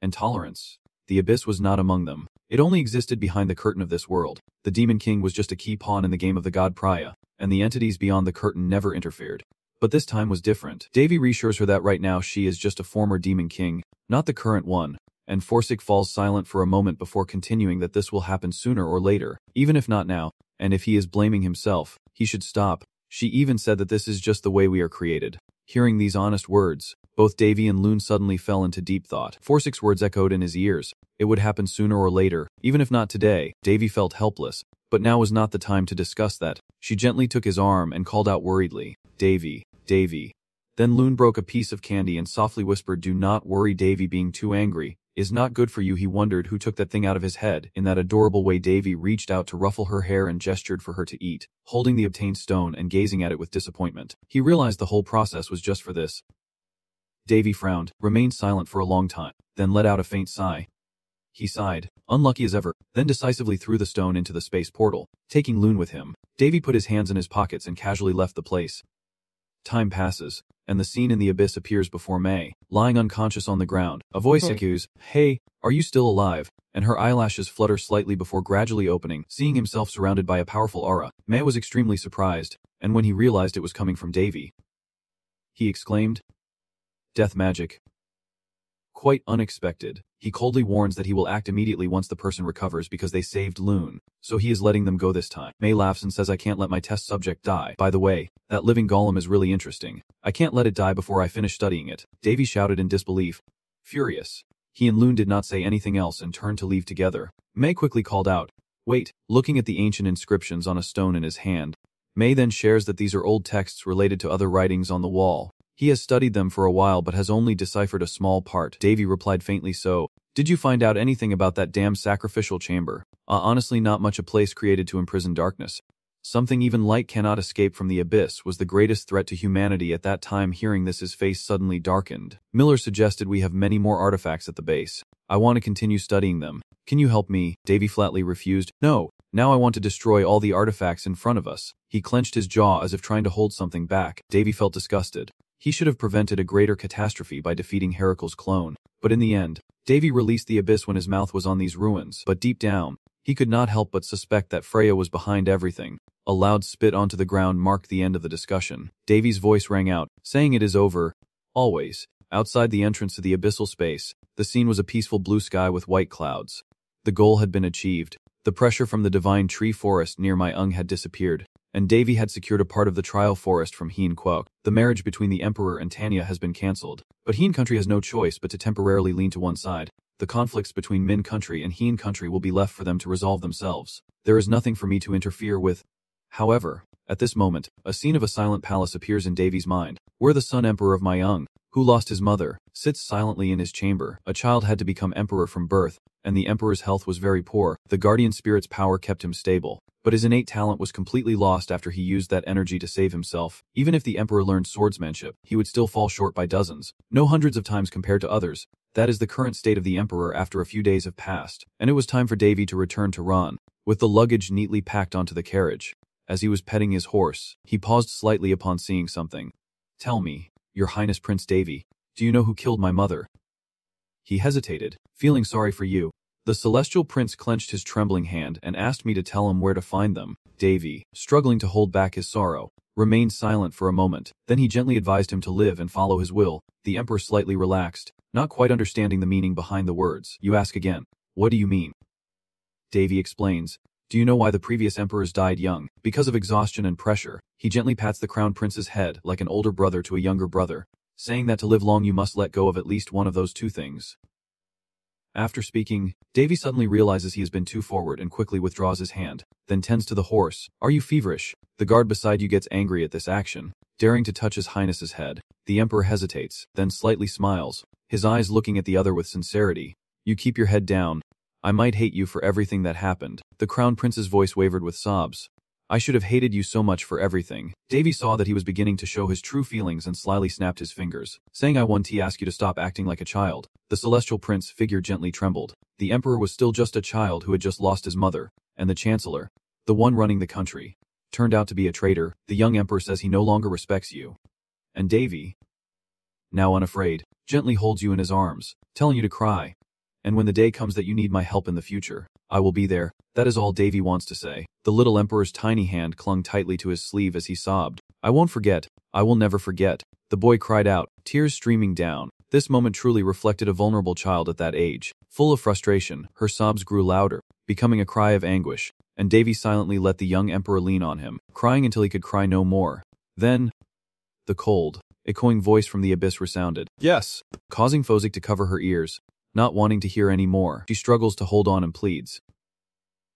and tolerance. The abyss was not among them. It only existed behind the curtain of this world. The demon king was just a key pawn in the game of the god Priya, and the entities beyond the curtain never interfered. But this time was different. Davy reassures her that right now she is just a former demon king, not the current one, and Forsyth falls silent for a moment before continuing that this will happen sooner or later, even if not now, and if he is blaming himself, he should stop. She even said that this is just the way we are created. Hearing these honest words, both Davy and Loon suddenly fell into deep thought. Forsyth's words echoed in his ears. It would happen sooner or later, even if not today. Davy felt helpless, But now was not the time to discuss that. She gently took his arm and called out worriedly, "Davy, Davy." Then Loon broke a piece of candy and softly whispered, "Do not worry, Davy, being too angry is not good for you." He wondered who took that thing out of his head. In that adorable way, Davy reached out to ruffle her hair and gestured for her to eat, holding the obtained stone and gazing at it with disappointment. He realized the whole process was just for this. Davy frowned, remained silent for a long time, then let out a faint sigh. He sighed, unlucky as ever, then decisively threw the stone into the space portal, taking Loon with him. Davy put his hands in his pockets and casually left the place. Time passes, and the scene in the abyss appears before May, lying unconscious on the ground. A voice echoes, "Hey, are you still alive?" And her eyelashes flutter slightly before gradually opening. Seeing himself surrounded by a powerful aura, May was extremely surprised, and when he realized it was coming from Davy, he exclaimed, "Death magic." Quite unexpected, he coldly warns that he will act immediately once the person recovers because they saved Loon, so he is letting them go this time. May laughs and says, "I can't let my test subject die. By the way, that living golem is really interesting. I can't let it die before I finish studying it." Davy shouted in disbelief. Furious, he and Loon did not say anything else and turned to leave together. May quickly called out, "Wait," looking at the ancient inscriptions on a stone in his hand. May then shares that these are old texts related to other writings on the wall. He has studied them for a while but has only deciphered a small part. Davy replied faintly, "So, did you find out anything about that damn sacrificial chamber?" Honestly, not much. A place created to imprison darkness. Something even light cannot escape from the abyss was the greatest threat to humanity at that time. Hearing this, his face suddenly darkened. Miller suggested, "We have many more artifacts at the base. I want to continue studying them. Can you help me?" Davy flatly refused. "No, now I want to destroy all the artifacts in front of us." He clenched his jaw as if trying to hold something back. Davy felt disgusted. He should have prevented a greater catastrophe by defeating Heracle's clone. But in the end, Davy released the abyss when his mouth was on these ruins. But deep down, he could not help but suspect that Freya was behind everything. A loud spit onto the ground marked the end of the discussion. Davy's voice rang out, saying, "It is over. Always." Outside the entrance to the abyssal space, the scene was a peaceful blue sky with white clouds. The goal had been achieved. The pressure from the divine tree forest near Myung had disappeared, and Davy had secured a part of the trial forest from Hien Kuok. The marriage between the Emperor and Tanya has been cancelled, but Hien country has no choice but to temporarily lean to one side. The conflicts between Min country and Hien country will be left for them to resolve themselves. There is nothing for me to interfere with. However, at this moment, a scene of a silent palace appears in Davy's mind, where the son emperor of Myung, who lost his mother, sits silently in his chamber. A child had to become emperor from birth, and the emperor's health was very poor. The guardian spirit's power kept him stable, but his innate talent was completely lost after he used that energy to save himself. Even if the emperor learned swordsmanship, he would still fall short by dozens, no hundreds of times compared to others. That is the current state of the emperor after a few days have passed, and it was time for Davy to return to Ron, with the luggage neatly packed onto the carriage. As he was petting his horse, he paused slightly upon seeing something. "Tell me, Your Highness Prince Davy, do you know who killed my mother?" He hesitated, feeling sorry for you. The celestial prince clenched his trembling hand and asked me to tell him where to find them. Davy, struggling to hold back his sorrow, remained silent for a moment. Then he gently advised him to live and follow his will. The emperor slightly relaxed, not quite understanding the meaning behind the words. "You ask again. What do you mean?" Davy explains. "Do you know why the previous emperors died young? Because of exhaustion and pressure." He gently pats the crown prince's head like an older brother to a younger brother, saying that to live long you must let go of at least one of those two things. After speaking, Davy suddenly realizes he has been too forward and quickly withdraws his hand, then tends to the horse. "Are you feverish?" The guard beside you gets angry at this action, daring to touch his highness's head. The emperor hesitates, then slightly smiles, his eyes looking at the other with sincerity. "You keep your head down. I might hate you for everything that happened." The crown prince's voice wavered with sobs. "I should have hated you so much for everything." Davy saw that he was beginning to show his true feelings and slyly snapped his fingers, saying, "I want to ask you to stop acting like a child." The celestial prince figure gently trembled. The emperor was still just a child who had just lost his mother, and the chancellor, the one running the country, turned out to be a traitor. The young emperor says he no longer respects you. And Davy, now unafraid, gently holds you in his arms, telling you to cry. "And when the day comes that you need my help in the future, I will be there." That is all Davy wants to say. The little emperor's tiny hand clung tightly to his sleeve as he sobbed. "I won't forget. I will never forget." The boy cried out, tears streaming down. This moment truly reflected a vulnerable child at that age. Full of frustration, her sobs grew louder, becoming a cry of anguish, and Davy silently let the young emperor lean on him, crying until he could cry no more. Then, the cold, echoing voice from the abyss resounded. "Yes," causing Fozik to cover her ears. Not wanting to hear any more, she struggles to hold on and pleads.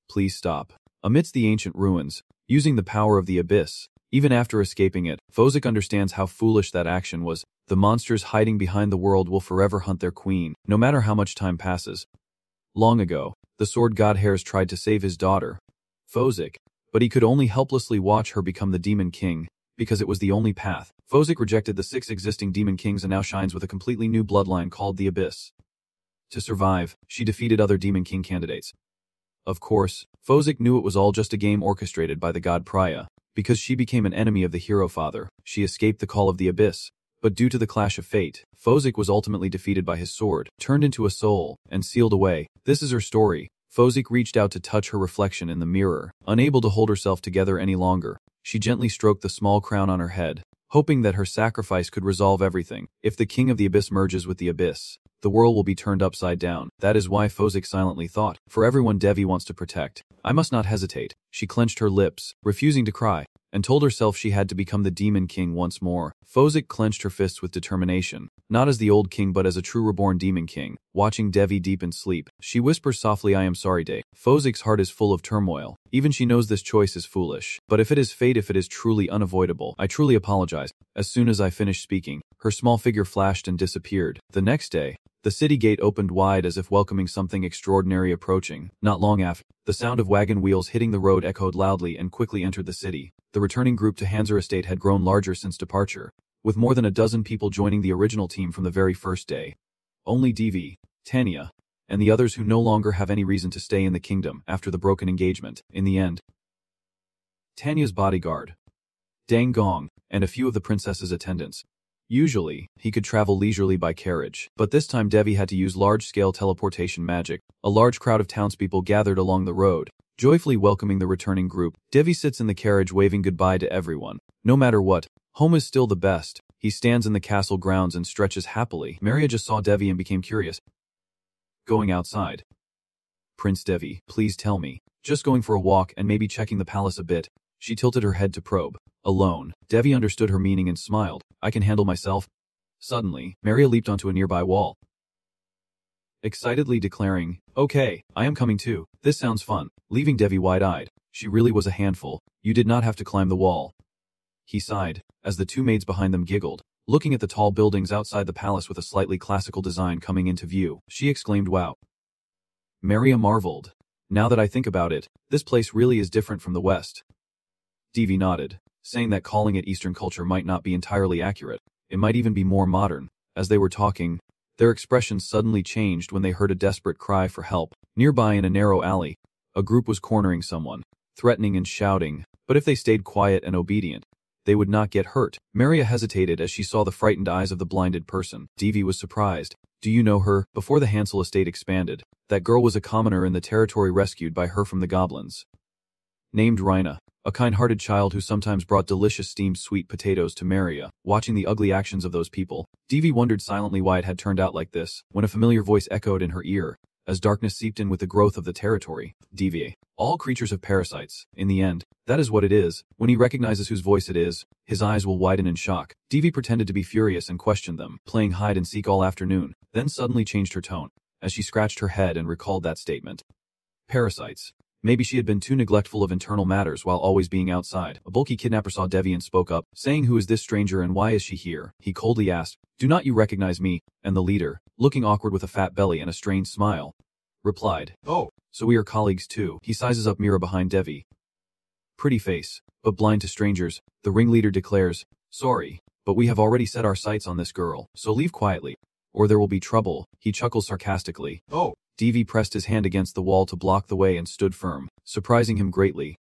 "Please stop." Amidst the ancient ruins, using the power of the abyss, even after escaping it, Fozik understands how foolish that action was. The monsters hiding behind the world will forever hunt their queen, no matter how much time passes. Long ago, the sword god Hares tried to save his daughter, Fozik, but he could only helplessly watch her become the demon king, because it was the only path. Fozik rejected the 6 existing demon kings and now shines with a completely new bloodline called the Abyss. To survive, she defeated other demon king candidates. Of course, Fozik knew it was all just a game orchestrated by the god Priya. Because she became an enemy of the hero father, she escaped the call of the Abyss. But due to the clash of fate, Fozik was ultimately defeated by his sword, turned into a soul, and sealed away. This is her story. Fozik reached out to touch her reflection in the mirror. Unable to hold herself together any longer, she gently stroked the small crown on her head, hoping that her sacrifice could resolve everything. If the king of the abyss merges with the abyss, the world will be turned upside down. That is why Fozik silently thought, for everyone Devi wants to protect, I must not hesitate. She clenched her lips, refusing to cry, and told herself she had to become the demon king once more. Fozik clenched her fists with determination, not as the old king but as a true reborn demon king. Watching Devi deep in sleep, she whispers softly, I am sorry, Day. Fozik's heart is full of turmoil. Even she knows this choice is foolish. But if it is fate, if it is truly unavoidable, I truly apologize. As soon as I finished speaking, her small figure flashed and disappeared. The next day, the city gate opened wide as if welcoming something extraordinary approaching. Not long after, the sound of wagon wheels hitting the road echoed loudly and quickly entered the city. The returning group to Hanser Estate had grown larger since departure, with more than a dozen people joining the original team from the very first day. Only Devi, Tanya, and the others who no longer have any reason to stay in the kingdom after the broken engagement. In the end, Tanya's bodyguard, Dang Gong, and a few of the princess's attendants. Usually, he could travel leisurely by carriage, but this time Devi had to use large-scale teleportation magic. A large crowd of townspeople gathered along the road, joyfully welcoming the returning group. Devi sits in the carriage waving goodbye to everyone. No matter what, home is still the best. He stands in the castle grounds and stretches happily. Maria just saw Devi and became curious. Going outside. Prince Devi, please tell me. Just going for a walk and maybe checking the palace a bit. She tilted her head to probe. Alone. Devi understood her meaning and smiled. I can handle myself. Suddenly, Maria leaped onto a nearby wall, excitedly declaring, okay, I am coming too. This sounds fun. Leaving Devi wide-eyed. She really was a handful. You did not have to climb the wall. He sighed, as the two maids behind them giggled. Looking at the tall buildings outside the palace with a slightly classical design coming into view, she exclaimed, wow. Maria marveled. Now that I think about it, this place really is different from the West. Devi nodded, saying that calling it Eastern culture might not be entirely accurate. It might even be more modern. As they were talking, their expressions suddenly changed when they heard a desperate cry for help. Nearby in a narrow alley, a group was cornering someone, threatening and shouting, but if they stayed quiet and obedient, they would not get hurt. Maria hesitated as she saw the frightened eyes of the blinded person. Devi was surprised. Do you know her? Before the Hansel estate expanded, that girl was a commoner in the territory rescued by her from the goblins. Named Rhina, a kind-hearted child who sometimes brought delicious steamed sweet potatoes to Maria. Watching the ugly actions of those people, Devi wondered silently why it had turned out like this, when a familiar voice echoed in her ear. As darkness seeped in with the growth of the territory, Devi, all creatures have parasites. In the end, that is what it is. When he recognizes whose voice it is, his eyes will widen in shock. Devi pretended to be furious and questioned them, playing hide and seek all afternoon, then suddenly changed her tone, as she scratched her head and recalled that statement. Parasites. Maybe she had been too neglectful of internal matters while always being outside. A bulky kidnapper saw Devi and spoke up, saying, who is this stranger and why is she here? He coldly asked, do not you recognize me? And the leader, looking awkward with a fat belly and a strained smile, replied, oh, so we are colleagues too. He sizes up Mira behind Devi. Pretty face, but blind to strangers, the ringleader declares, sorry, but we have already set our sights on this girl, so leave quietly, or there will be trouble. He chuckles sarcastically. Oh. Devi pressed his hand against the wall to block the way and stood firm, surprising him greatly.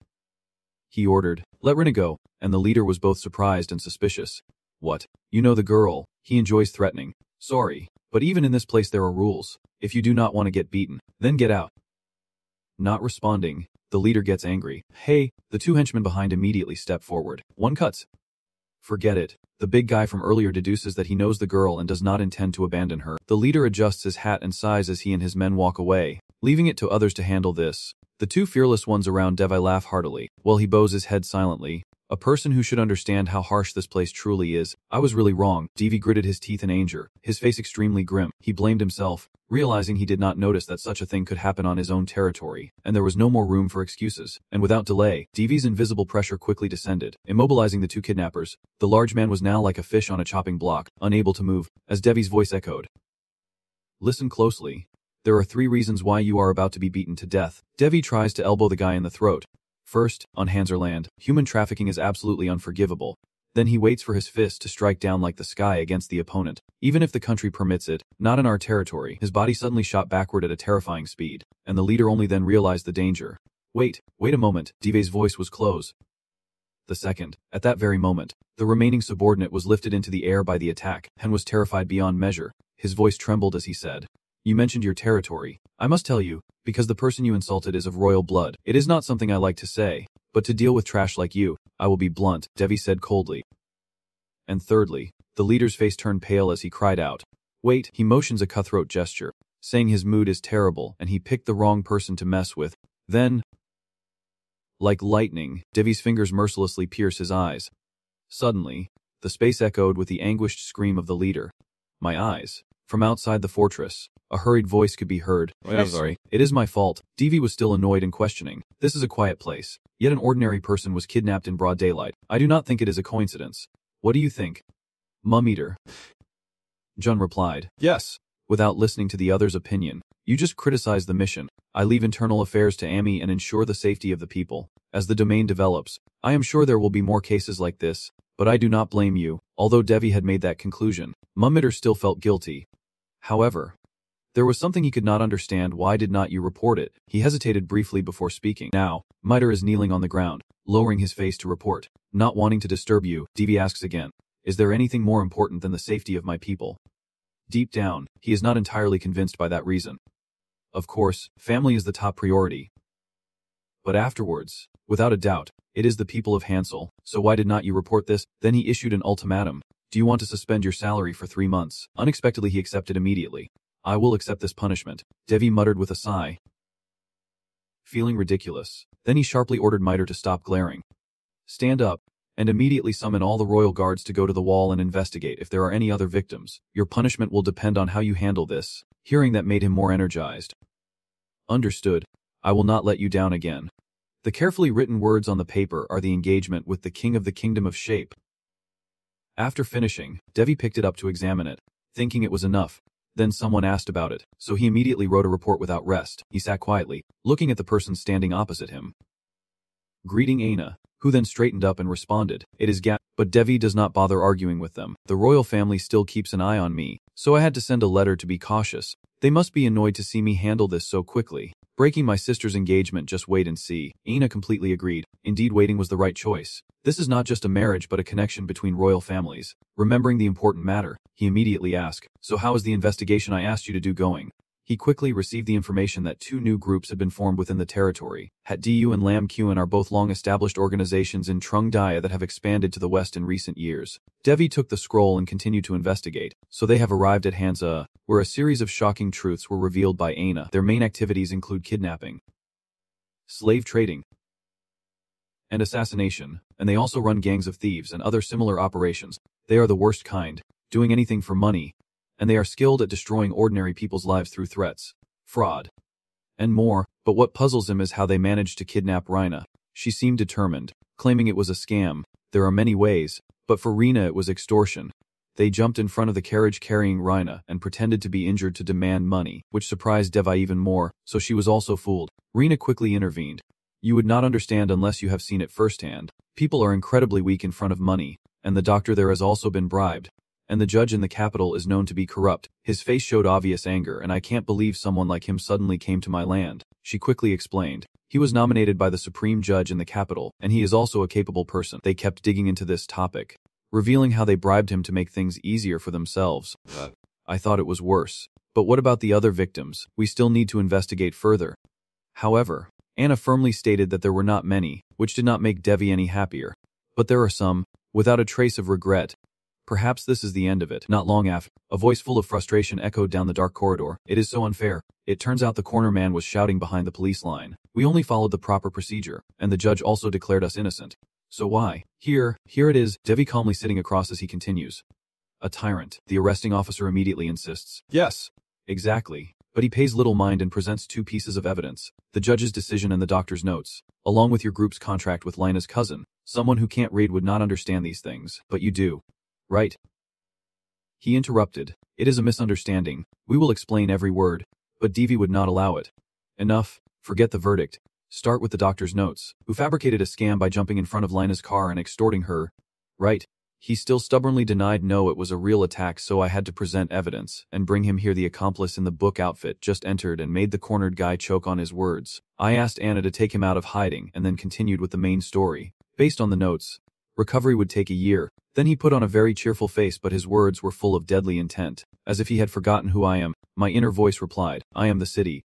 He ordered, let Rina go, and the leader was both surprised and suspicious. What? You know the girl. He enjoys threatening. Sorry, but even in this place there are rules. If you do not want to get beaten, then get out. Not responding, the leader gets angry. Hey, the two henchmen behind immediately step forward. One cuts. Forget it. The big guy from earlier deduces that he knows the girl and does not intend to abandon her. The leader adjusts his hat and sighs as he and his men walk away, leaving it to others to handle this. The two fearless ones around Devi laugh heartily, while he bows his head silently. A person who should understand how harsh this place truly is. I was really wrong. Devi gritted his teeth in anger, his face extremely grim. He blamed himself, realizing he did not notice that such a thing could happen on his own territory, and there was no more room for excuses. And without delay, Devi's invisible pressure quickly descended, immobilizing the two kidnappers. The large man was now like a fish on a chopping block, unable to move, as Devi's voice echoed. Listen closely. There are 3 reasons why you are about to be beaten to death. Devi tries to elbow the guy in the throat. First, on Hanser land, human trafficking is absolutely unforgivable. Then he waits for his fist to strike down like the sky against the opponent. Even if the country permits it, not in our territory. His body suddenly shot backward at a terrifying speed, and the leader only then realized the danger. Wait a moment, Devi's voice was close. The second, at that very moment, the remaining subordinate was lifted into the air by the attack, and was terrified beyond measure. His voice trembled as he said, "You mentioned your territory. I must tell you, because the person you insulted is of royal blood. It is not something I like to say, but to deal with trash like you, I will be blunt," Devi said coldly. And thirdly, the leader's face turned pale as he cried out. Wait, he motions a cutthroat gesture, saying his mood is terrible and he picked the wrong person to mess with. Then, like lightning, Devi's fingers mercilessly pierce his eyes. Suddenly, the space echoed with the anguished scream of the leader. My eyes. From outside the fortress, a hurried voice could be heard. I'm sorry. It is my fault. Devi was still annoyed and questioning. This is a quiet place. Yet an ordinary person was kidnapped in broad daylight. I do not think it is a coincidence. What do you think? Mum-eater. Jun replied. Yes. Without listening to the other's opinion. You just criticize the mission. I leave internal affairs to Ami and ensure the safety of the people. As the domain develops, I am sure there will be more cases like this, but I do not blame you. Although Devi had made that conclusion, Mum-eater still felt guilty. However, there was something he could not understand. Why did not you report it? He hesitated briefly before speaking. Now, Miter is kneeling on the ground, lowering his face to report. Not wanting to disturb you, Devi asks again. Is there anything more important than the safety of my people? Deep down, he is not entirely convinced by that reason. Of course, family is the top priority. But afterwards, without a doubt, it is the people of Hansel. So why did not you report this? Then he issued an ultimatum. Do you want to suspend your salary for 3 months? Unexpectedly he accepted immediately. I will accept this punishment, Devi muttered with a sigh. Feeling ridiculous. Then he sharply ordered Miter to stop glaring. Stand up, and immediately summon all the royal guards to go to the wall and investigate if there are any other victims. Your punishment will depend on how you handle this. Hearing that made him more energized. Understood. I will not let you down again. The carefully written words on the paper are the engagement with the king of the kingdom of shape. After finishing, Devi picked it up to examine it, thinking it was enough. Then someone asked about it, so he immediately wrote a report without rest. He sat quietly, looking at the person standing opposite him. Greeting Aina, who then straightened up and responded, it is Gap, but Devi does not bother arguing with them. The royal family still keeps an eye on me, so I had to send a letter to be cautious. They must be annoyed to see me handle this so quickly. Breaking my sister's engagement, just wait and see. Aina completely agreed. Indeed, waiting was the right choice. This is not just a marriage but a connection between royal families. Remembering the important matter, he immediately asked, so how is the investigation I asked you to do going? He quickly received the information that 2 new groups had been formed within the territory. Hatdu and Lam Kuan are both long-established organizations in Trung Dia that have expanded to the west in recent years. Devi took the scroll and continued to investigate, so they have arrived at Hansa, where a series of shocking truths were revealed by Aina. Their main activities include kidnapping, slave trading, and assassination, and they also run gangs of thieves and other similar operations. They are the worst kind, doing anything for money, and they are skilled at destroying ordinary people's lives through threats, fraud, and more. But what puzzles him is how they managed to kidnap Rina. She seemed determined, claiming it was a scam. There are many ways, but for Rina it was extortion. They jumped in front of the carriage carrying Rina and pretended to be injured to demand money, which surprised Deva even more, so she was also fooled. Rina quickly intervened. You would not understand unless you have seen it firsthand. People are incredibly weak in front of money, and the doctor there has also been bribed. And the judge in the capital is known to be corrupt. His face showed obvious anger, and I can't believe someone like him suddenly came to my land. She quickly explained. He was nominated by the supreme judge in the capital, and he is also a capable person. They kept digging into this topic, revealing how they bribed him to make things easier for themselves. I thought it was worse. But what about the other victims? We still need to investigate further. However, Anna firmly stated that there were not many, which did not make Devi any happier. But there are some, without a trace of regret. Perhaps this is the end of it. Not long after, a voice full of frustration echoed down the dark corridor. It is so unfair. It turns out the corner man was shouting behind the police line. We only followed the proper procedure, and the judge also declared us innocent. So why? Here it is, Devi calmly sitting across as he continues. A tyrant, the arresting officer immediately insists. Yes. Exactly. But he pays little mind and presents 2 pieces of evidence, the judge's decision and the doctor's notes, along with your group's contract with Lina's cousin. Someone who can't read would not understand these things, but you do. Right? He interrupted. It is a misunderstanding. We will explain every word. But Devi would not allow it. Enough. Forget the verdict. Start with the doctor's notes, who fabricated a scam by jumping in front of Lina's car and extorting her. Right? He still stubbornly denied no, it was a real attack, so I had to present evidence and bring him here. The accomplice in the book outfit just entered and made the cornered guy choke on his words. I asked Anna to take him out of hiding and then continued with the main story. Based on the notes, recovery would take a year. Then he put on a very cheerful face, but his words were full of deadly intent, as if he had forgotten who I am. My inner voice replied, I am the city.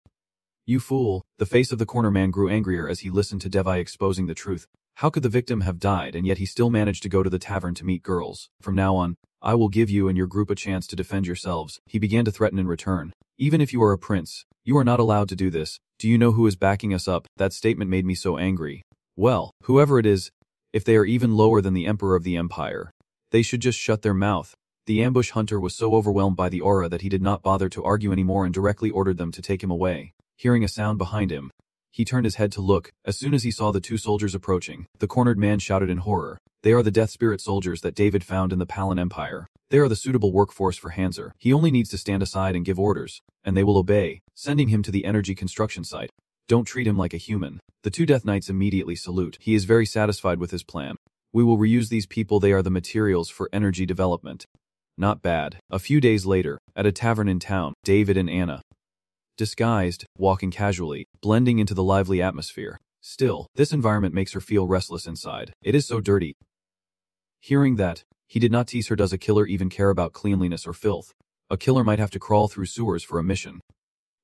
You fool. The face of the corner man grew angrier as he listened to Devi exposing the truth. How could the victim have died and yet he still managed to go to the tavern to meet girls? From now on, I will give you and your group a chance to defend yourselves. He began to threaten in return. Even if you are a prince, you are not allowed to do this. Do you know who is backing us up? That statement made me so angry. Well, whoever it is, if they are even lower than the emperor of the empire, they should just shut their mouth. The ambush hunter was so overwhelmed by the aura that he did not bother to argue anymore and directly ordered them to take him away. Hearing a sound behind him, he turned his head to look. As soon as he saw the 2 soldiers approaching, the cornered man shouted in horror. They are the death spirit soldiers that David found in the Palan Empire. They are the suitable workforce for Hanser. He only needs to stand aside and give orders, and they will obey, sending him to the energy construction site. Don't treat him like a human. The 2 Death Knights immediately salute. He is very satisfied with his plan. We will reuse these people. They are the materials for energy development. Not bad. A few days later, at a tavern in town, David and Anna, disguised, walking casually, blending into the lively atmosphere. Still, this environment makes her feel restless inside. It is so dirty. Hearing that, he did not tease her. Does a killer even care about cleanliness or filth? A killer might have to crawl through sewers for a mission.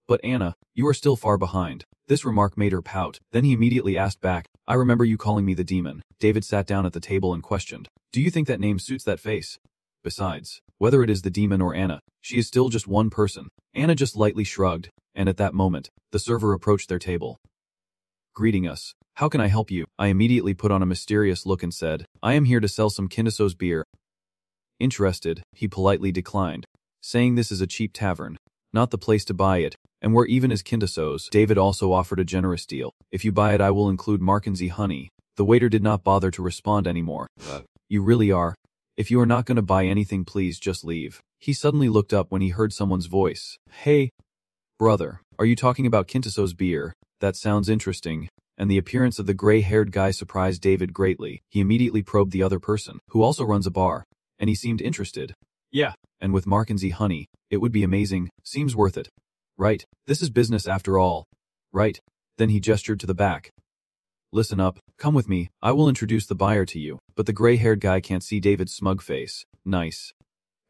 But Anna, you are still far behind. This remark made her pout. Then he immediately asked back, I remember you calling me the demon. David sat down at the table and questioned, do you think that name suits that face? Besides, whether it is the demon or Anna, she is still just one person. Anna just lightly shrugged, and at that moment, the server approached their table. Greeting us. How can I help you? I immediately put on a mysterious look and said, I am here to sell some Kindeso's beer. Interested, he politely declined, saying this is a cheap tavern, not the place to buy it, and where even is Kindeso's. David also offered a generous deal. If you buy it, I will include Markenzy honey. The waiter did not bother to respond anymore. You really are. If you are not going to buy anything, please just leave. He suddenly looked up when he heard someone's voice. Hey, brother, are you talking about Kindeso's beer? That sounds interesting. And the appearance of the gray-haired guy surprised David greatly. He immediately probed the other person, who also runs a bar, and he seemed interested. Yeah, and with Markenzy honey, it would be amazing. Seems worth it. Right, this is business after all. Right. Then he gestured to the back. Listen up, come with me, I will introduce the buyer to you. But the gray-haired guy can't see David's smug face. Nice.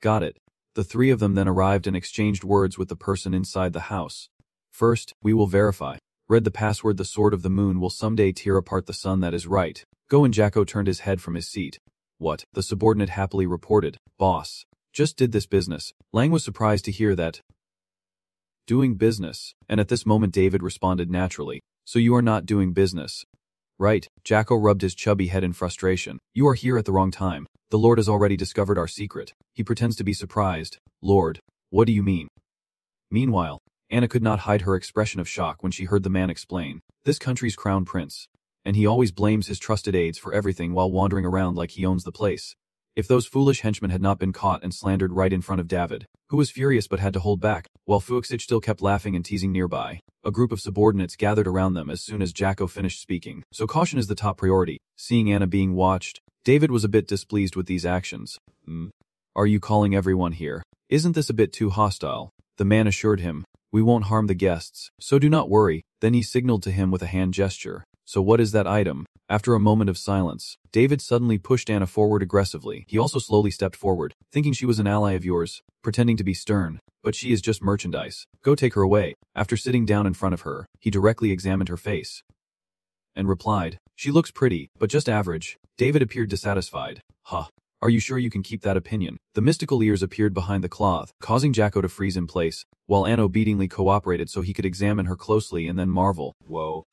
Got it. The 3 of them then arrived and exchanged words with the person inside the house. First, we will verify. Read the password. The sword of the moon will someday tear apart the sun. That is right. Go. And Jacko turned his head from his seat. What? The subordinate happily reported. Boss. Just did this business. Lang was surprised to hear that. Doing business. And at this moment David responded naturally. So you are not doing business. Right. Jacko rubbed his chubby head in frustration. You are here at the wrong time. The Lord has already discovered our secret. He pretends to be surprised. Lord, what do you mean? Meanwhile, Anna could not hide her expression of shock when she heard the man explain. This country's crown prince. And he always blames his trusted aides for everything while wandering around like he owns the place. If those foolish henchmen had not been caught and slandered right in front of David, who was furious but had to hold back, while Fuxich still kept laughing and teasing nearby, a group of subordinates gathered around them as soon as Jacko finished speaking. So caution is the top priority. Seeing Anna being watched, David was a bit displeased with these actions. Are you calling everyone here? Isn't this a bit too hostile? The man assured him. We won't harm the guests, so do not worry. Then he signaled to him with a hand gesture. So what is that item? After a moment of silence, David suddenly pushed Anna forward aggressively. He also slowly stepped forward, thinking she was an ally of yours, pretending to be stern. But she is just merchandise. Go take her away. After sitting down in front of her, he directly examined her face and replied, she looks pretty, but just average. David appeared dissatisfied. Huh. Are you sure you can keep that opinion? The mystical ears appeared behind the cloth, causing Jacko to freeze in place, while Anna obediently cooperated so he could examine her closely and then marvel. Whoa.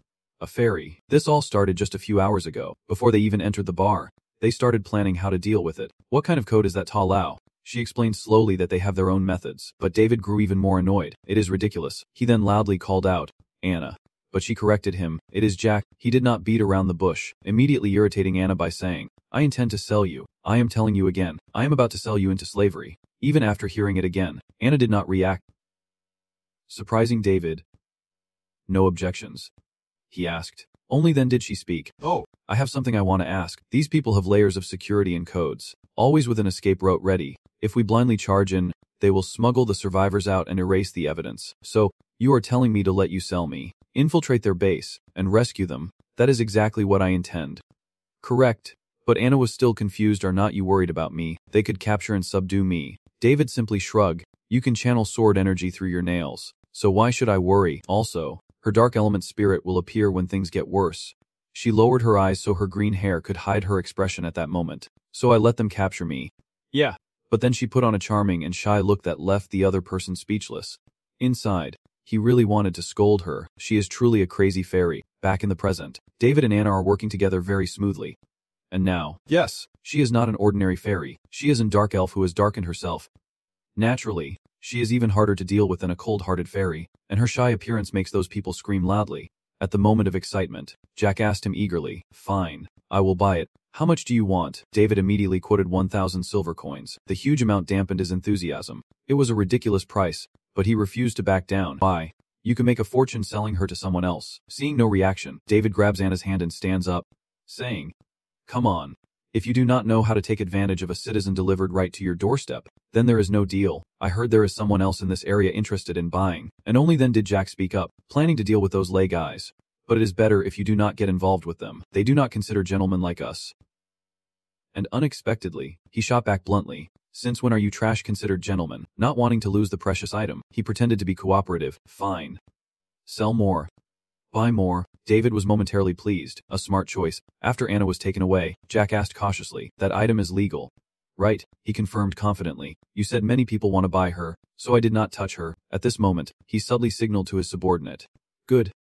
A fairy. This all started just a few hours ago. Before they even entered the bar, they started planning how to deal with it. What kind of code is that, Ta Lao? She explained slowly that they have their own methods, but David grew even more annoyed. It is ridiculous. He then loudly called out, Anna. But she corrected him. It is Jack. He did not beat around the bush, immediately irritating Anna by saying, I intend to sell you. I am telling you again. I am about to sell you into slavery. Even after hearing it again, Anna did not react. Surprising David. No objections, he asked. Only then did she speak. Oh, I have something I want to ask. These people have layers of security and codes, always with an escape route ready. If we blindly charge in, they will smuggle the survivors out and erase the evidence. So, you are telling me to let you sell me, infiltrate their base, and rescue them. That is exactly what I intend. Correct. But Anna was still confused. Are not you worried about me? They could capture and subdue me. David simply shrugged. You can channel sword energy through your nails. So why should I worry? Also, her dark element spirit will appear when things get worse. She lowered her eyes so her green hair could hide her expression at that moment. So I let them capture me. Yeah. But then she put on a charming and shy look that left the other person speechless. Inside, he really wanted to scold her. She is truly a crazy fairy. Back in the present, David and Anna are working together very smoothly. And now, yes, she is not an ordinary fairy. She is a dark elf who has darkened herself. Naturally, she is even harder to deal with than a cold-hearted fairy, and her shy appearance makes those people scream loudly. At the moment of excitement, Jack asked him eagerly, Fine, I will buy it. How much do you want? David immediately quoted 1,000 silver coins. The huge amount dampened his enthusiasm. It was a ridiculous price, but he refused to back down. Buy. You can make a fortune selling her to someone else. Seeing no reaction, David grabs Anna's hand and stands up, saying, Come on. If you do not know how to take advantage of a citizen delivered right to your doorstep, then there is no deal. I heard there is someone else in this area interested in buying. And only then did Jack speak up, planning to deal with those lay guys. But it is better if you do not get involved with them. They do not consider gentlemen like us. And unexpectedly, he shot back bluntly. Since when are you trash considered gentlemen? Not wanting to lose the precious item, he pretended to be cooperative. Fine. Sell more. Buy more. David was momentarily pleased. A smart choice. After Anna was taken away, Jack asked cautiously, That item is legal. Right, he confirmed confidently. You said many people want to buy her, so I did not touch her. At this moment, he subtly signaled to his subordinate. Good.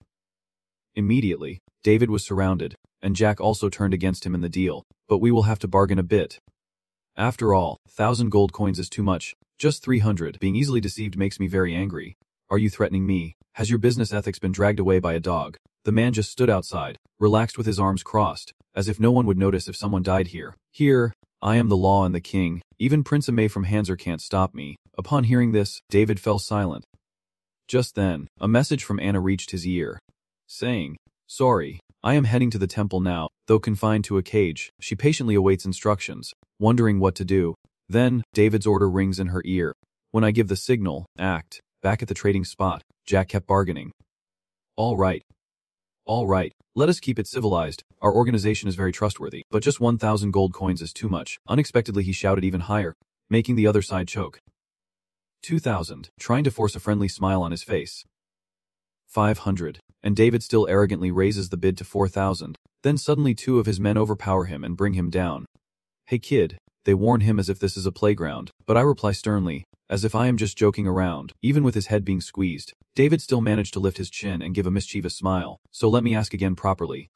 Immediately, David was surrounded, and Jack also turned against him in the deal. But we will have to bargain a bit. After all, 1,000 gold coins is too much. Just 300. Being easily deceived makes me very angry. Are you threatening me? Has your business ethics been dragged away by a dog? The man just stood outside, relaxed with his arms crossed, as if no one would notice if someone died here. Here, I am the law and the king. Even Prince Amay from Hanser can't stop me. Upon hearing this, David fell silent. Just then, a message from Anna reached his ear, saying, Sorry, I am heading to the temple now. Though confined to a cage, she patiently awaits instructions, wondering what to do. Then, David's order rings in her ear. When I give the signal, act. Back at the trading spot, Jack kept bargaining. All right, let us keep it civilized. Our organization is very trustworthy, but just 1,000 gold coins is too much. Unexpectedly he shouted even higher, making the other side choke. 2,000, trying to force a friendly smile on his face. 500, and David still arrogantly raises the bid to 4,000. Then suddenly two of his men overpower him and bring him down. Hey kid, they warn him as if this is a playground, but I reply sternly, as if I am just joking around. Even with his head being squeezed, David still managed to lift his chin and give a mischievous smile. So let me ask again properly.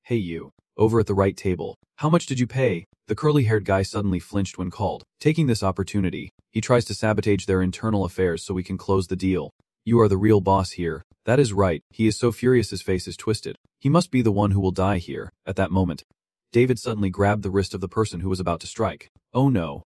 Hey you, over at the right table, how much did you pay? The curly-haired guy suddenly flinched when called. Taking this opportunity, he tries to sabotage their internal affairs so we can close the deal. You are the real boss here. That is right. He is so furious his face is twisted. He must be the one who will die here. At that moment, David suddenly grabbed the wrist of the person who was about to strike. Oh no.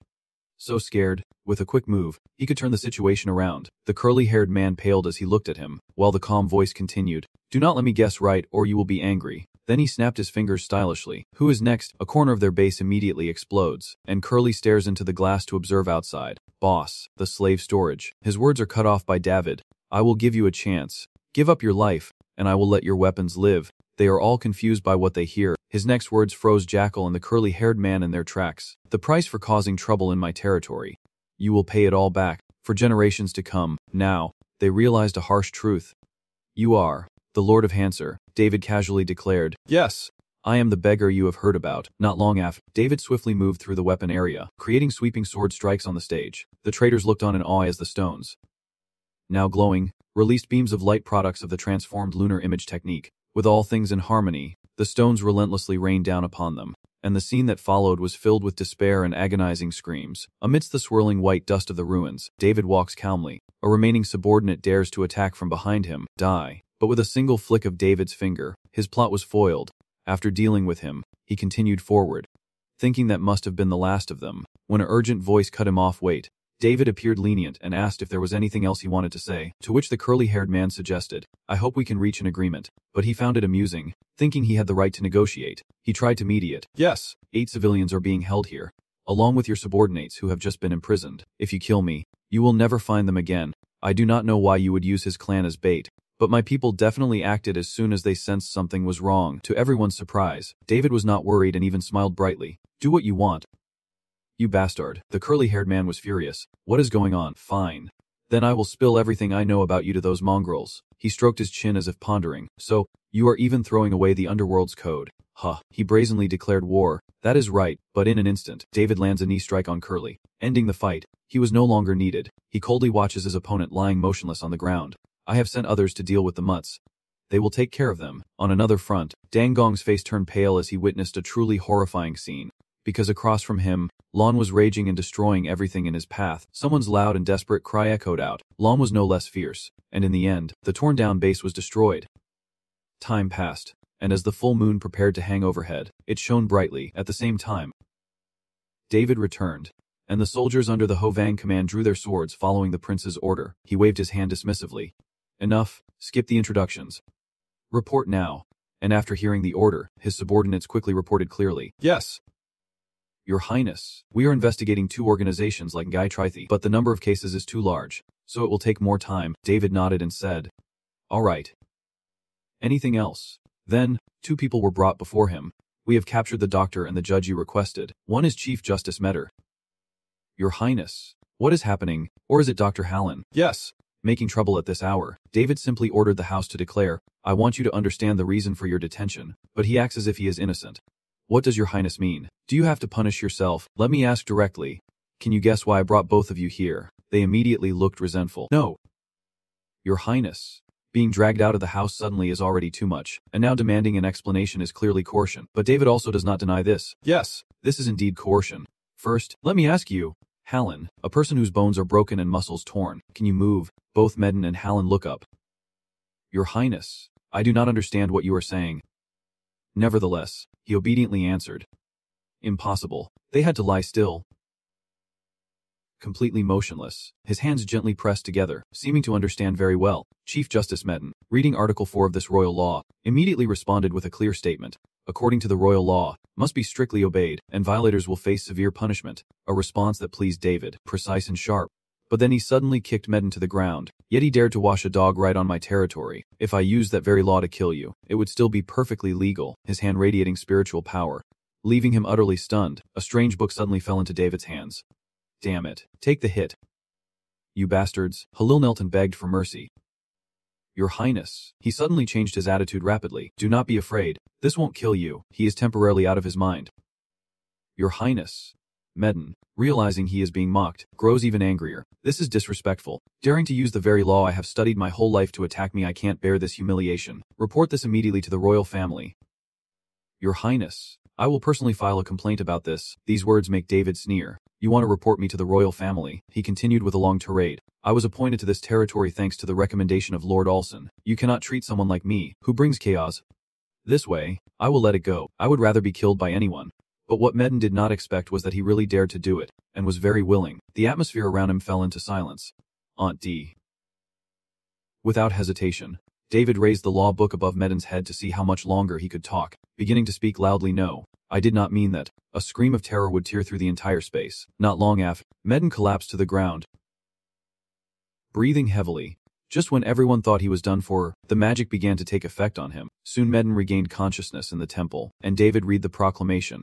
So scared, with a quick move, he could turn the situation around. The curly-haired man paled as he looked at him, while the calm voice continued, Do not let me guess right or you will be angry. Then he snapped his fingers stylishly. Who is next? A corner of their base immediately explodes, and Curly stares into the glass to observe outside. Boss, the slave storage. His words are cut off by David. I will give you a chance. Give up your life, and I will let your weapons live. They are all confused by what they hear. His next words froze Jackal and the curly-haired man in their tracks. The price for causing trouble in my territory. You will pay it all back, for generations to come. Now, they realized a harsh truth. You are the Lord of Hanser, David casually declared. Yes, I am the beggar you have heard about. Not long after, David swiftly moved through the weapon area, creating sweeping sword strikes on the stage. The traders looked on in awe as the stones, now glowing, released beams of light products of the transformed lunar image technique. With all things in harmony, the stones relentlessly rained down upon them, and the scene that followed was filled with despair and agonizing screams. Amidst the swirling white dust of the ruins, David walks calmly. A remaining subordinate dares to attack from behind him, die. But with a single flick of David's finger, his plot was foiled. After dealing with him, he continued forward, thinking that must have been the last of them, when an urgent voice cut him off. Wait. David appeared lenient and asked if there was anything else he wanted to say, to which the curly-haired man suggested, "I hope we can reach an agreement." But he found it amusing, thinking he had the right to negotiate. He tried to mediate. "Yes, 8 civilians are being held here, along with your subordinates who have just been imprisoned. If you kill me, you will never find them again. I do not know why you would use his clan as bait, but my people definitely acted as soon as they sensed something was wrong." To everyone's surprise, David was not worried and even smiled brightly. "Do what you want." "You bastard." The curly-haired man was furious. "What is going on?" "Fine. Then I will spill everything I know about you to those mongrels." He stroked his chin as if pondering. "So, you are even throwing away the underworld's code." "Huh." He brazenly declared war. "That is right." But in an instant, David lands a knee strike on Curly, ending the fight. He was no longer needed. He coldly watches his opponent lying motionless on the ground. "I have sent others to deal with the mutts. They will take care of them." On another front, Dangong's face turned pale as he witnessed a truly horrifying scene. Because across from him, Lon was raging and destroying everything in his path. Someone's loud and desperate cry echoed out. Lon was no less fierce, and in the end, the torn-down base was destroyed. Time passed, and as the full moon prepared to hang overhead, it shone brightly. At the same time, David returned, and the soldiers under the Hovang command drew their swords following the prince's order. He waved his hand dismissively. "Enough, skip the introductions. Report now." And after hearing the order, his subordinates quickly reported clearly. "Yes. Your Highness, we are investigating 2 organizations like Gai Trithi, but the number of cases is too large, so it will take more time." David nodded and said, "All right. Anything else?" Then, 2 people were brought before him. "We have captured the doctor and the judge you requested. One is Chief Justice Metter." "Your Highness, what is happening? Or is it Dr. Hallen?" "Yes. Making trouble at this hour." David simply ordered the house to declare, "I want you to understand the reason for your detention," but he acts as if he is innocent. "What does your Highness mean? Do you have to punish yourself?" "Let me ask directly. Can you guess why I brought both of you here?" They immediately looked resentful. "No. Your Highness. Being dragged out of the house suddenly is already too much, and now demanding an explanation is clearly coercion." But David also does not deny this. "Yes, this is indeed coercion. First, let me ask you, Hallen, a person whose bones are broken and muscles torn, can you move?" Both Medden and Hallen look up. "Your Highness, I do not understand what you are saying." Nevertheless, he obediently answered. "Impossible." They had to lie still, completely motionless, his hands gently pressed together, seeming to understand very well. Chief Justice Medden, reading Article 4 of this royal law, immediately responded with a clear statement. "According to the royal law, must be strictly obeyed, and violators will face severe punishment." A response that pleased David, precise and sharp. But then he suddenly kicked Medden to the ground. "Yet he dared to wash a dog right on my territory. If I used that very law to kill you, it would still be perfectly legal." His hand radiating spiritual power, leaving him utterly stunned. A strange book suddenly fell into David's hands. "Damn it, take the hit. You bastards." Halil knelt and begged for mercy. "Your Highness." He suddenly changed his attitude rapidly. "Do not be afraid. This won't kill you. He is temporarily out of his mind." "Your Highness." Medden, realizing he is being mocked, grows even angrier. "This is disrespectful. Daring to use the very law I have studied my whole life to attack me. I can't bear this humiliation. Report this immediately to the royal family." "Your Highness, I will personally file a complaint about this." These words make David sneer. "You want to report me to the royal family?" He continued with a long tirade. "I was appointed to this territory thanks to the recommendation of Lord Olson. You cannot treat someone like me, who brings chaos, this way. I will let it go. I would rather be killed by anyone." But what Medden did not expect was that he really dared to do it, and was very willing. The atmosphere around him fell into silence. Aunt D. Without hesitation, David raised the law book above Medden's head to see how much longer he could talk, beginning to speak loudly. "No, I did not mean that." A scream of terror would tear through the entire space. Not long after, Medden collapsed to the ground, breathing heavily. Just when everyone thought he was done for, the magic began to take effect on him. Soon Medden regained consciousness in the temple, and David read the proclamation.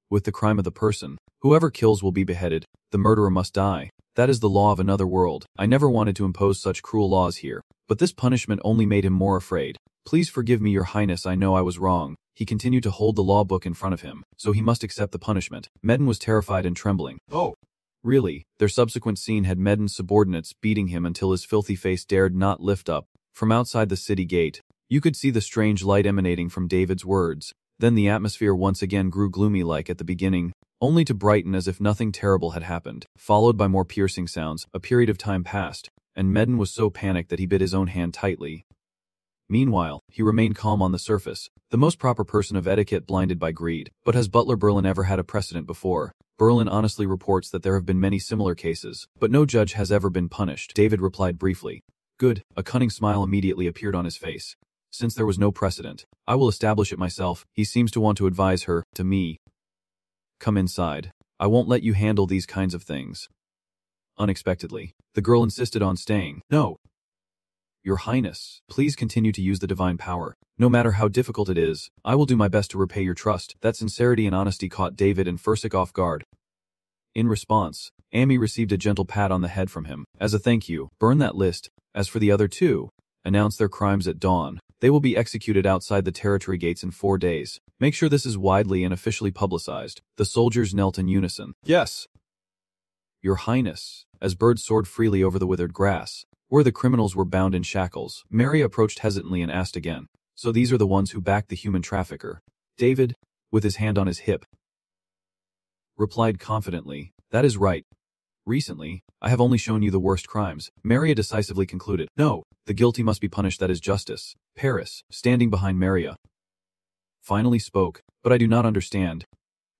"With the crime of the person, whoever kills will be beheaded. The murderer must die. That is the law of another world. I never wanted to impose such cruel laws here, but this punishment only made him more afraid. Please forgive me, Your Highness. I know I was wrong." He continued to hold the law book in front of him, so he must accept the punishment. Medden was terrified and trembling. "Oh, really?" Their subsequent scene had Medden's subordinates beating him until his filthy face dared not lift up. From outside the city gate, You could see the strange light emanating from David's words. Then the atmosphere once again grew gloomy like at the beginning, only to brighten as if nothing terrible had happened, followed by more piercing sounds. A period of time passed, and Medden was so panicked that he bit his own hand tightly. Meanwhile, he remained calm on the surface, the most proper person of etiquette blinded by greed. But has Butler Berlin ever had a precedent before? Berlin honestly reports that there have been many similar cases, but no judge has ever been punished. David replied briefly. Good. A cunning smile immediately appeared on his face. Since there was no precedent, I will establish it myself. He seems to want to advise her, to me. Come inside. I won't let you handle these kinds of things. Unexpectedly, the girl insisted on staying. No. Your Highness, please continue to use the divine power. No matter how difficult it is, I will do my best to repay your trust. That sincerity and honesty caught David and Fursik off guard. In response, Amy received a gentle pat on the head from him. As a thank you, burn that list. As for the other two, announce their crimes at dawn. They will be executed outside the territory gates in 4 days. Make sure this is widely and officially publicized. The soldiers knelt in unison. Yes. Your Highness, as birds soared freely over the withered grass, where the criminals were bound in shackles, Mary approached hesitantly and asked again. So these are the ones who backed the human trafficker? David, with his hand on his hip, replied confidently, that is right. Recently, I have only shown you the worst crimes. Maria decisively concluded. No, the guilty must be punished, that is justice. Paris, standing behind Maria, finally spoke, but I do not understand.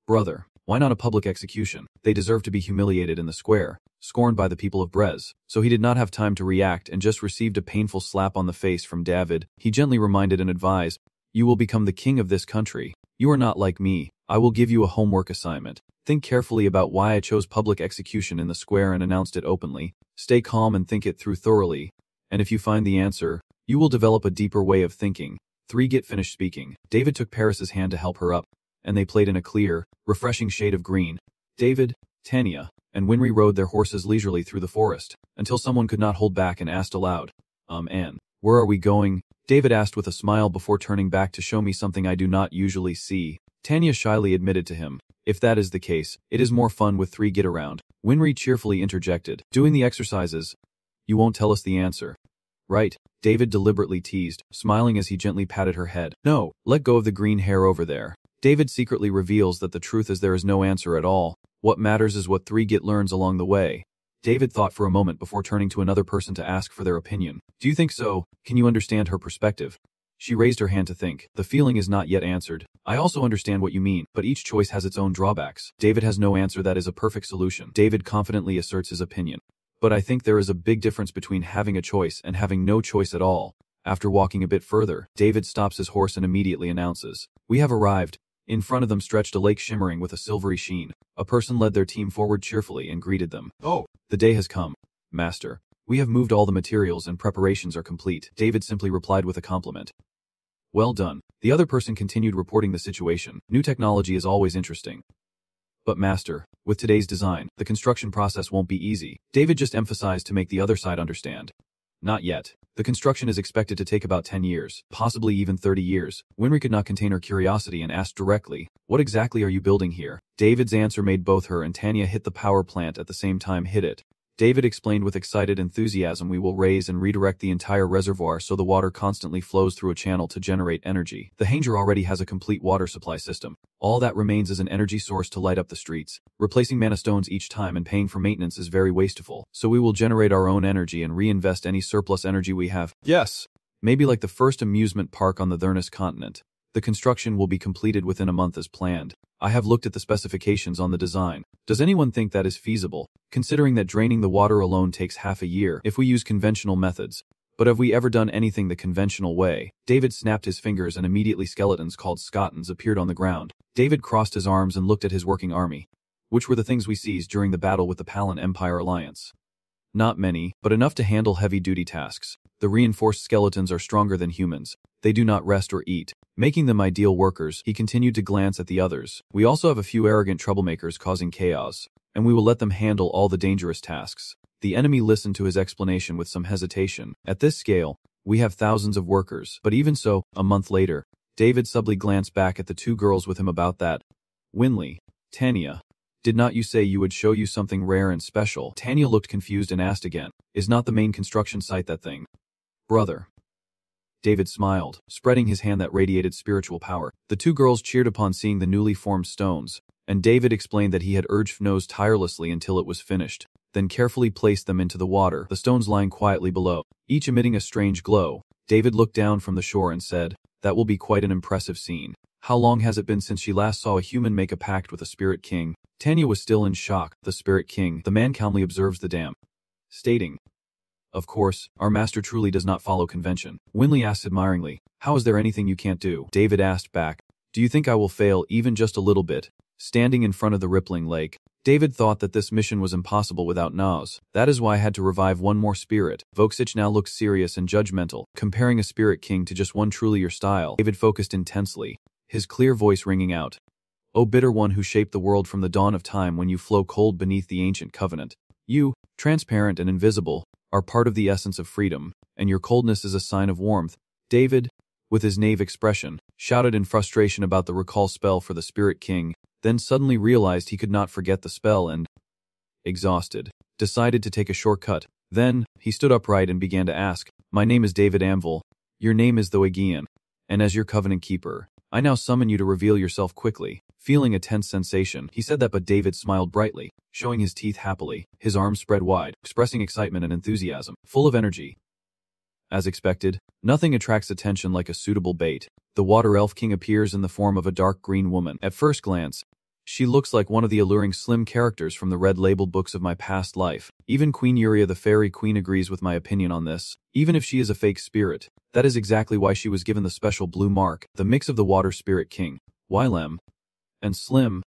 Brother, why not a public execution? They deserve to be humiliated in the square, scorned by the people of Brez. So he did not have time to react and just received a painful slap on the face from David. He gently reminded and advised, you will become the king of this country. You are not like me. I will give you a homework assignment. Think carefully about why I chose public execution in the square and announced it openly. Stay calm and think it through thoroughly. And if you find the answer, you will develop a deeper way of thinking. 3. Get finished speaking. David took Paris's hand to help her up, and they played in a clear, refreshing shade of green. David, Tanya, and Winry rode their horses leisurely through the forest, until someone could not hold back and asked aloud, Anne, where are we going? David asked with a smile before turning back to show me something I do not usually see. Tanya shyly admitted to him, if that is the case, it is more fun with 3 get around. Winry cheerfully interjected, doing the exercises. You won't tell us the answer. Right, David deliberately teased, smiling as he gently patted her head. No, let go of the green hair over there. David secretly reveals that the truth is there is no answer at all. What matters is what 3 get learns along the way. David thought for a moment before turning to another person to ask for their opinion. Do you think so? Can you understand her perspective? She raised her hand to think. The feeling is not yet answered. I also understand what you mean, but each choice has its own drawbacks. David has no answer that is a perfect solution. David confidently asserts his opinion. But I think there is a big difference between having a choice and having no choice at all. After walking a bit further, David stops his horse and immediately announces, we have arrived. In front of them stretched a lake shimmering with a silvery sheen. A person led their team forward cheerfully and greeted them. Oh, the day has come, Master. We have moved all the materials and preparations are complete. David simply replied with a compliment. Well done. The other person continued reporting the situation. New technology is always interesting. But Master, with today's design, the construction process won't be easy. David just emphasized to make the other side understand. Not yet. The construction is expected to take about 10 years, possibly even 30 years. Winry could not contain her curiosity and asked directly, what exactly are you building here? David's answer made both her and Tanya hit the power plant at the same time. Hit it. David explained with excited enthusiasm, we will raise and redirect the entire reservoir so the water constantly flows through a channel to generate energy. The Hanger already has a complete water supply system. All that remains is an energy source to light up the streets. Replacing mana stones each time and paying for maintenance is very wasteful, so we will generate our own energy and reinvest any surplus energy we have. Yes. Maybe like the first amusement park on the Thurnus continent. The construction will be completed within a month as planned. I have looked at the specifications on the design. Does anyone think that is feasible, considering that draining the water alone takes half a year if we use conventional methods? But have we ever done anything the conventional way? David snapped his fingers and immediately skeletons called scottons appeared on the ground. David crossed his arms and looked at his working army. Which were the things we seized during the battle with the Palin Empire Alliance? Not many, but enough to handle heavy-duty tasks. The reinforced skeletons are stronger than humans. They do not rest or eat, making them ideal workers. He continued to glance at the others. We also have a few arrogant troublemakers causing chaos, and we will let them handle all the dangerous tasks. The enemy listened to his explanation with some hesitation. At this scale, we have thousands of workers. But even so, a month later, David subtly glanced back at the 2 girls with him about that. Winley, Tanya, did not you say you would show you something rare and special? Tanya looked confused and asked again, is not the main construction site that thing? Brother. David smiled, spreading his hand that radiated spiritual power. The two girls cheered upon seeing the newly formed stones, and David explained that he had urged Fnose tirelessly until it was finished, then carefully placed them into the water, the stones lying quietly below, each emitting a strange glow. David looked down from the shore and said, "That will be quite an impressive scene. How long has it been since she last saw a human make a pact with a spirit king?" Tanya was still in shock. The spirit king, the man calmly observes the dam, stating, "Of course, our master truly does not follow convention." Winley asked admiringly, "How is there anything you can't do?" David asked back, "Do you think I will fail even just a little bit?" Standing in front of the rippling lake, David thought that this mission was impossible without Nas. "That is why I had to revive one more spirit." Voksich now looked serious and judgmental, comparing a spirit king to just one truly your style. David focused intensely, his clear voice ringing out, "O bitter one who shaped the world from the dawn of time when you flow cold beneath the ancient covenant. You, transparent and invisible, are part of the essence of freedom, and your coldness is a sign of warmth." David, with his naive expression, shouted in frustration about the recall spell for the Spirit King, then suddenly realized he could not forget the spell and, exhausted, decided to take a shortcut. Then, he stood upright and began to ask, "My name is David Amvil. Your name is Thoagian, and as your covenant keeper, I now summon you to reveal yourself quickly." Feeling a tense sensation, he said that, but David smiled brightly, showing his teeth happily, his arms spread wide, expressing excitement and enthusiasm, full of energy. As expected, nothing attracts attention like a suitable bait. The Water Elf King appears in the form of a dark green woman. At first glance, she looks like one of the alluring slim characters from the red-labeled books of my past life. Even Queen Yuria the Fairy Queen agrees with my opinion on this. Even if she is a fake spirit, that is exactly why she was given the special blue mark, the mix of the Water Spirit King, Wylem, and Slim.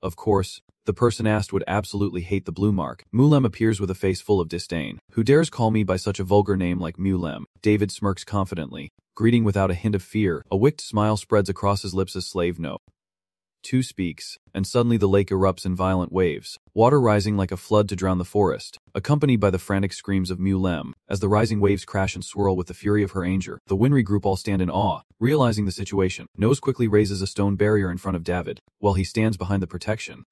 Of course, the person asked would absolutely hate the blue mark. Mulem appears with a face full of disdain. "Who dares call me by such a vulgar name like Mulem?" David smirks confidently, greeting without a hint of fear. A wicked smile spreads across his lips as Slave No. 2 speaks, and suddenly the lake erupts in violent waves, water rising like a flood to drown the forest, accompanied by the frantic screams of Mulem. As the rising waves crash and swirl with the fury of her anger, the Winry group all stand in awe. Realizing the situation, Nose quickly raises a stone barrier in front of David, while he stands behind the protection,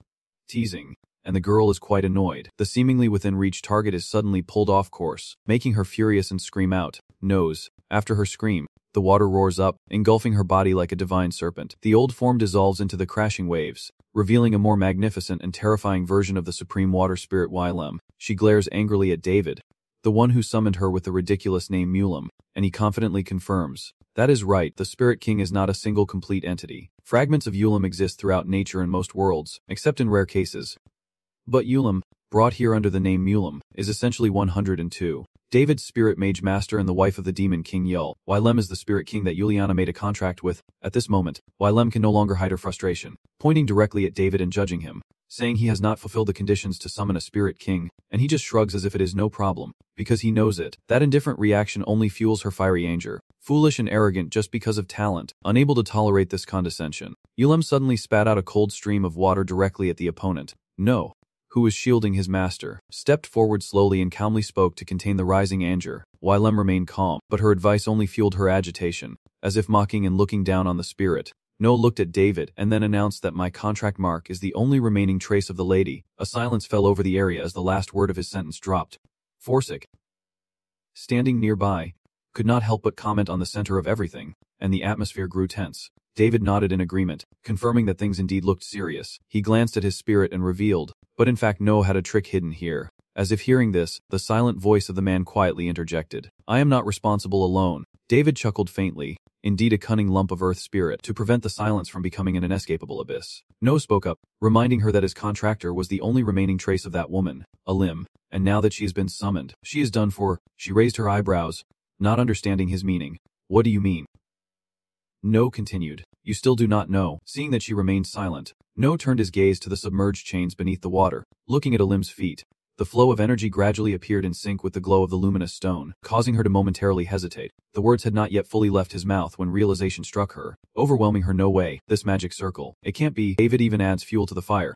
teasing, and the girl is quite annoyed. The seemingly within reach target is suddenly pulled off course, making her furious and scream out, "Nose." After her scream, the water roars up, engulfing her body like a divine serpent. The old form dissolves into the crashing waves, revealing a more magnificent and terrifying version of the supreme water spirit Wylem. She glares angrily at David, the one who summoned her with the ridiculous name Mulem, and he confidently confirms, "That is right, the Spirit King is not a single complete entity. Fragments of Ulem exist throughout nature in most worlds, except in rare cases. But Ulem, brought here under the name Mulem, is essentially 102. David's spirit mage master and the wife of the demon king Yul. Wylem is the spirit king that Juliana made a contract with. At this moment, Wylem can no longer hide her frustration, pointing directly at David and judging him, saying he has not fulfilled the conditions to summon a spirit king, and he just shrugs as if it is no problem, because he knows it. That indifferent reaction only fuels her fiery anger. Foolish and arrogant just because of talent, unable to tolerate this condescension, Ulem suddenly spat out a cold stream of water directly at the opponent. No. Who was shielding his master, stepped forward slowly and calmly spoke to contain the rising anger. Wylem remained calm, but her advice only fueled her agitation. As if mocking and looking down on the spirit, No looked at David and then announced that my contract mark is the only remaining trace of the lady. A silence fell over the area as the last word of his sentence dropped. Forsyth, standing nearby, could not help but comment on the center of everything, and the atmosphere grew tense. David nodded in agreement, confirming that things indeed looked serious. He glanced at his spirit and revealed, but in fact No had a trick hidden here. As if hearing this, the silent voice of the man quietly interjected. I am not responsible alone. David chuckled faintly. Indeed a cunning lump of earth spirit to prevent the silence from becoming an inescapable abyss. No spoke up, reminding her that his contractor was the only remaining trace of that woman, a limb, and now that she has been summoned, she is done for. She raised her eyebrows, not understanding his meaning. What do you mean? No continued. You still do not know. Seeing that she remained silent, No turned his gaze to the submerged chains beneath the water, looking at Alim's feet. The flow of energy gradually appeared in sync with the glow of the luminous stone, causing her to momentarily hesitate. The words had not yet fully left his mouth when realization struck her, overwhelming her. No way, this magic circle. It can't be. David even adds fuel to the fire.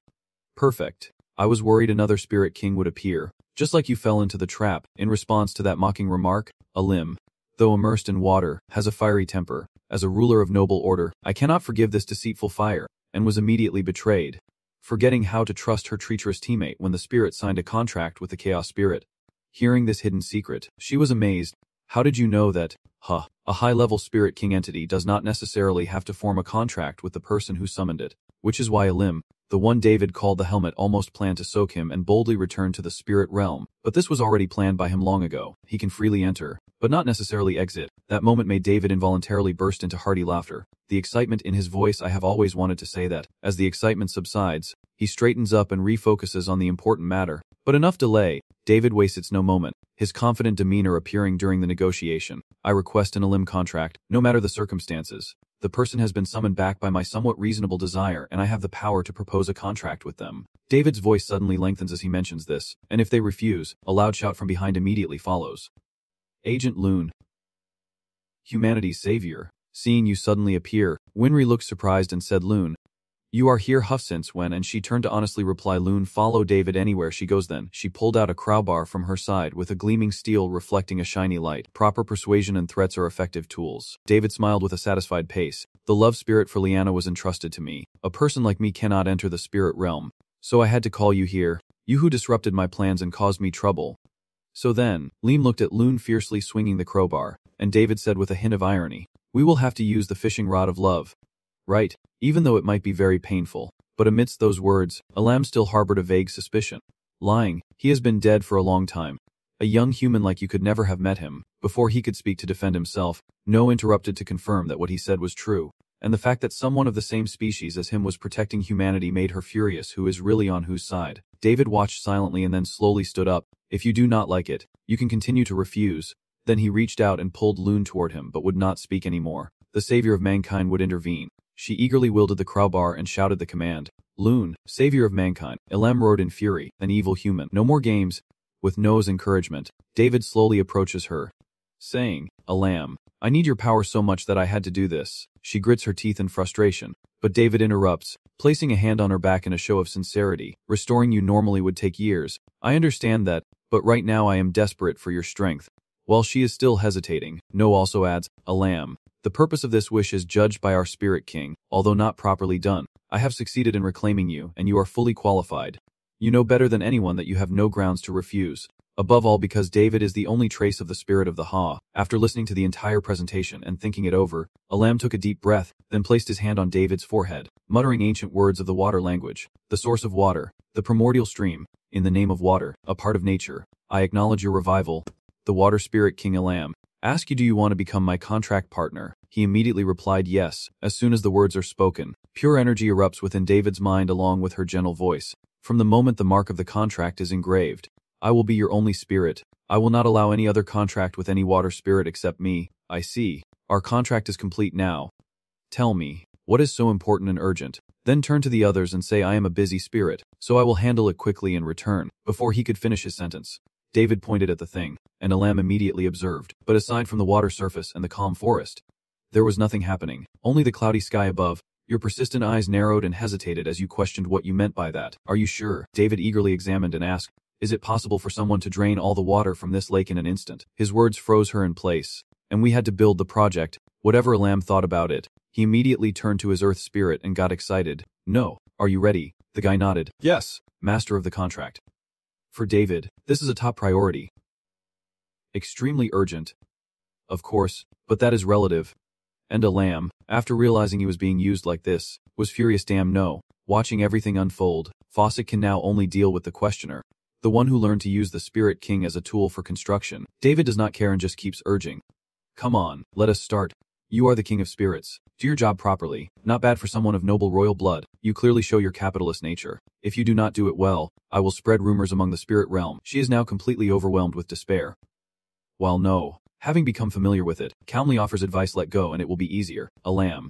Perfect. I was worried another spirit king would appear, just like you fell into the trap. In response to that mocking remark, Alim, though immersed in water, has a fiery temper. As a ruler of noble order, I cannot forgive this deceitful fire, and was immediately betrayed, forgetting how to trust her treacherous teammate when the spirit signed a contract with the chaos spirit. Hearing this hidden secret, she was amazed. How did you know that? Huh. A high-level Spirit King entity does not necessarily have to form a contract with the person who summoned it, which is why Elim, the one David called the Helmet, almost planned to soak him and boldly return to the spirit realm. But this was already planned by him long ago. He can freely enter, but not necessarily exit. That moment made David involuntarily burst into hearty laughter. The excitement in his voice. I have always wanted to say that. As the excitement subsides, he straightens up and refocuses on the important matter. But enough delay. David wastes no moment, his confident demeanor appearing during the negotiation. I request an Elim contract, no matter the circumstances. The person has been summoned back by my somewhat reasonable desire, and I have the power to propose a contract with them. David's voice suddenly lengthens as he mentions this, and if they refuse, a loud shout from behind immediately follows. Agent Loon. Humanity's savior. Seeing you suddenly appear, Winry looked surprised and said, Loon, you are here since when? And she turned to honestly reply, Loon, follow David anywhere she goes. Then she pulled out a crowbar from her side with a gleaming steel reflecting a shiny light. Proper persuasion and threats are effective tools. David smiled with a satisfied pace. The love spirit for Liana was entrusted to me. A person like me cannot enter the spirit realm. So I had to call you here. You who disrupted my plans and caused me trouble. So then, Liam looked at Loon fiercely swinging the crowbar, and David said with a hint of irony, we will have to use the fishing rod of love. Right, even though it might be very painful. But amidst those words, Elam still harbored a vague suspicion. Lying, he has been dead for a long time. A young human like you could never have met him. Before he could speak to defend himself, No interrupted to confirm that what he said was true. And the fact that someone of the same species as him was protecting humanity made her furious. Who is really on whose side? David watched silently and then slowly stood up. If you do not like it, you can continue to refuse. Then he reached out and pulled Loon toward him but would not speak anymore. The savior of mankind would intervene. She eagerly wielded the crowbar and shouted the command. Loon, savior of mankind. Elam roared in fury, an evil human. No more games. With No's encouragement, David slowly approaches her, saying, Elam, I need your power so much that I had to do this. She grits her teeth in frustration, but David interrupts, placing a hand on her back in a show of sincerity. Restoring you normally would take years. I understand that, but right now I am desperate for your strength. While she is still hesitating, No also adds, Elam, the purpose of this wish is judged by our Spirit King, although not properly done. I have succeeded in reclaiming you, and you are fully qualified. You know better than anyone that you have no grounds to refuse. Above all because David is the only trace of the spirit of the Ha. After listening to the entire presentation and thinking it over, Elam took a deep breath, then placed his hand on David's forehead, muttering ancient words of the water language. The source of water, the primordial stream, in the name of water, a part of nature, I acknowledge your revival. The water spirit King Elam. Ask you, do you want to become my contract partner? He immediately replied yes. As soon as the words are spoken, pure energy erupts within David's mind along with her gentle voice. From the moment the mark of the contract is engraved, I will be your only spirit. I will not allow any other contract with any water spirit except me. I see. Our contract is complete now. Tell me, what is so important and urgent? Then turn to the others and say I am a busy spirit, so I will handle it quickly in return. Before he could finish his sentence, David pointed at the thing, and Elam immediately observed. But aside from the water surface and the calm forest, there was nothing happening, only the cloudy sky above. Your persistent eyes narrowed and hesitated as you questioned what you meant by that. Are you sure? David eagerly examined and asked, is it possible for someone to drain all the water from this lake in an instant? His words froze her in place, and we had to build the project. Whatever Elam thought about it, he immediately turned to his earth spirit and got excited. No, are you ready? The guy nodded. Yes, master of the contract. For David, this is a top priority. Extremely urgent. Of course, but that is relative. And Elam, after realizing he was being used like this, was furious. Damn no. Watching everything unfold, Fawcett can now only deal with the questioner, the one who learned to use the Spirit King as a tool for construction. David does not care and just keeps urging. Come on, let us start. You are the king of spirits. Do your job properly. Not bad for someone of noble royal blood. You clearly show your capitalist nature. If you do not do it well, I will spread rumors among the spirit realm. She is now completely overwhelmed with despair. While No, having become familiar with it, calmly offers advice. Let go and it will be easier. Elam,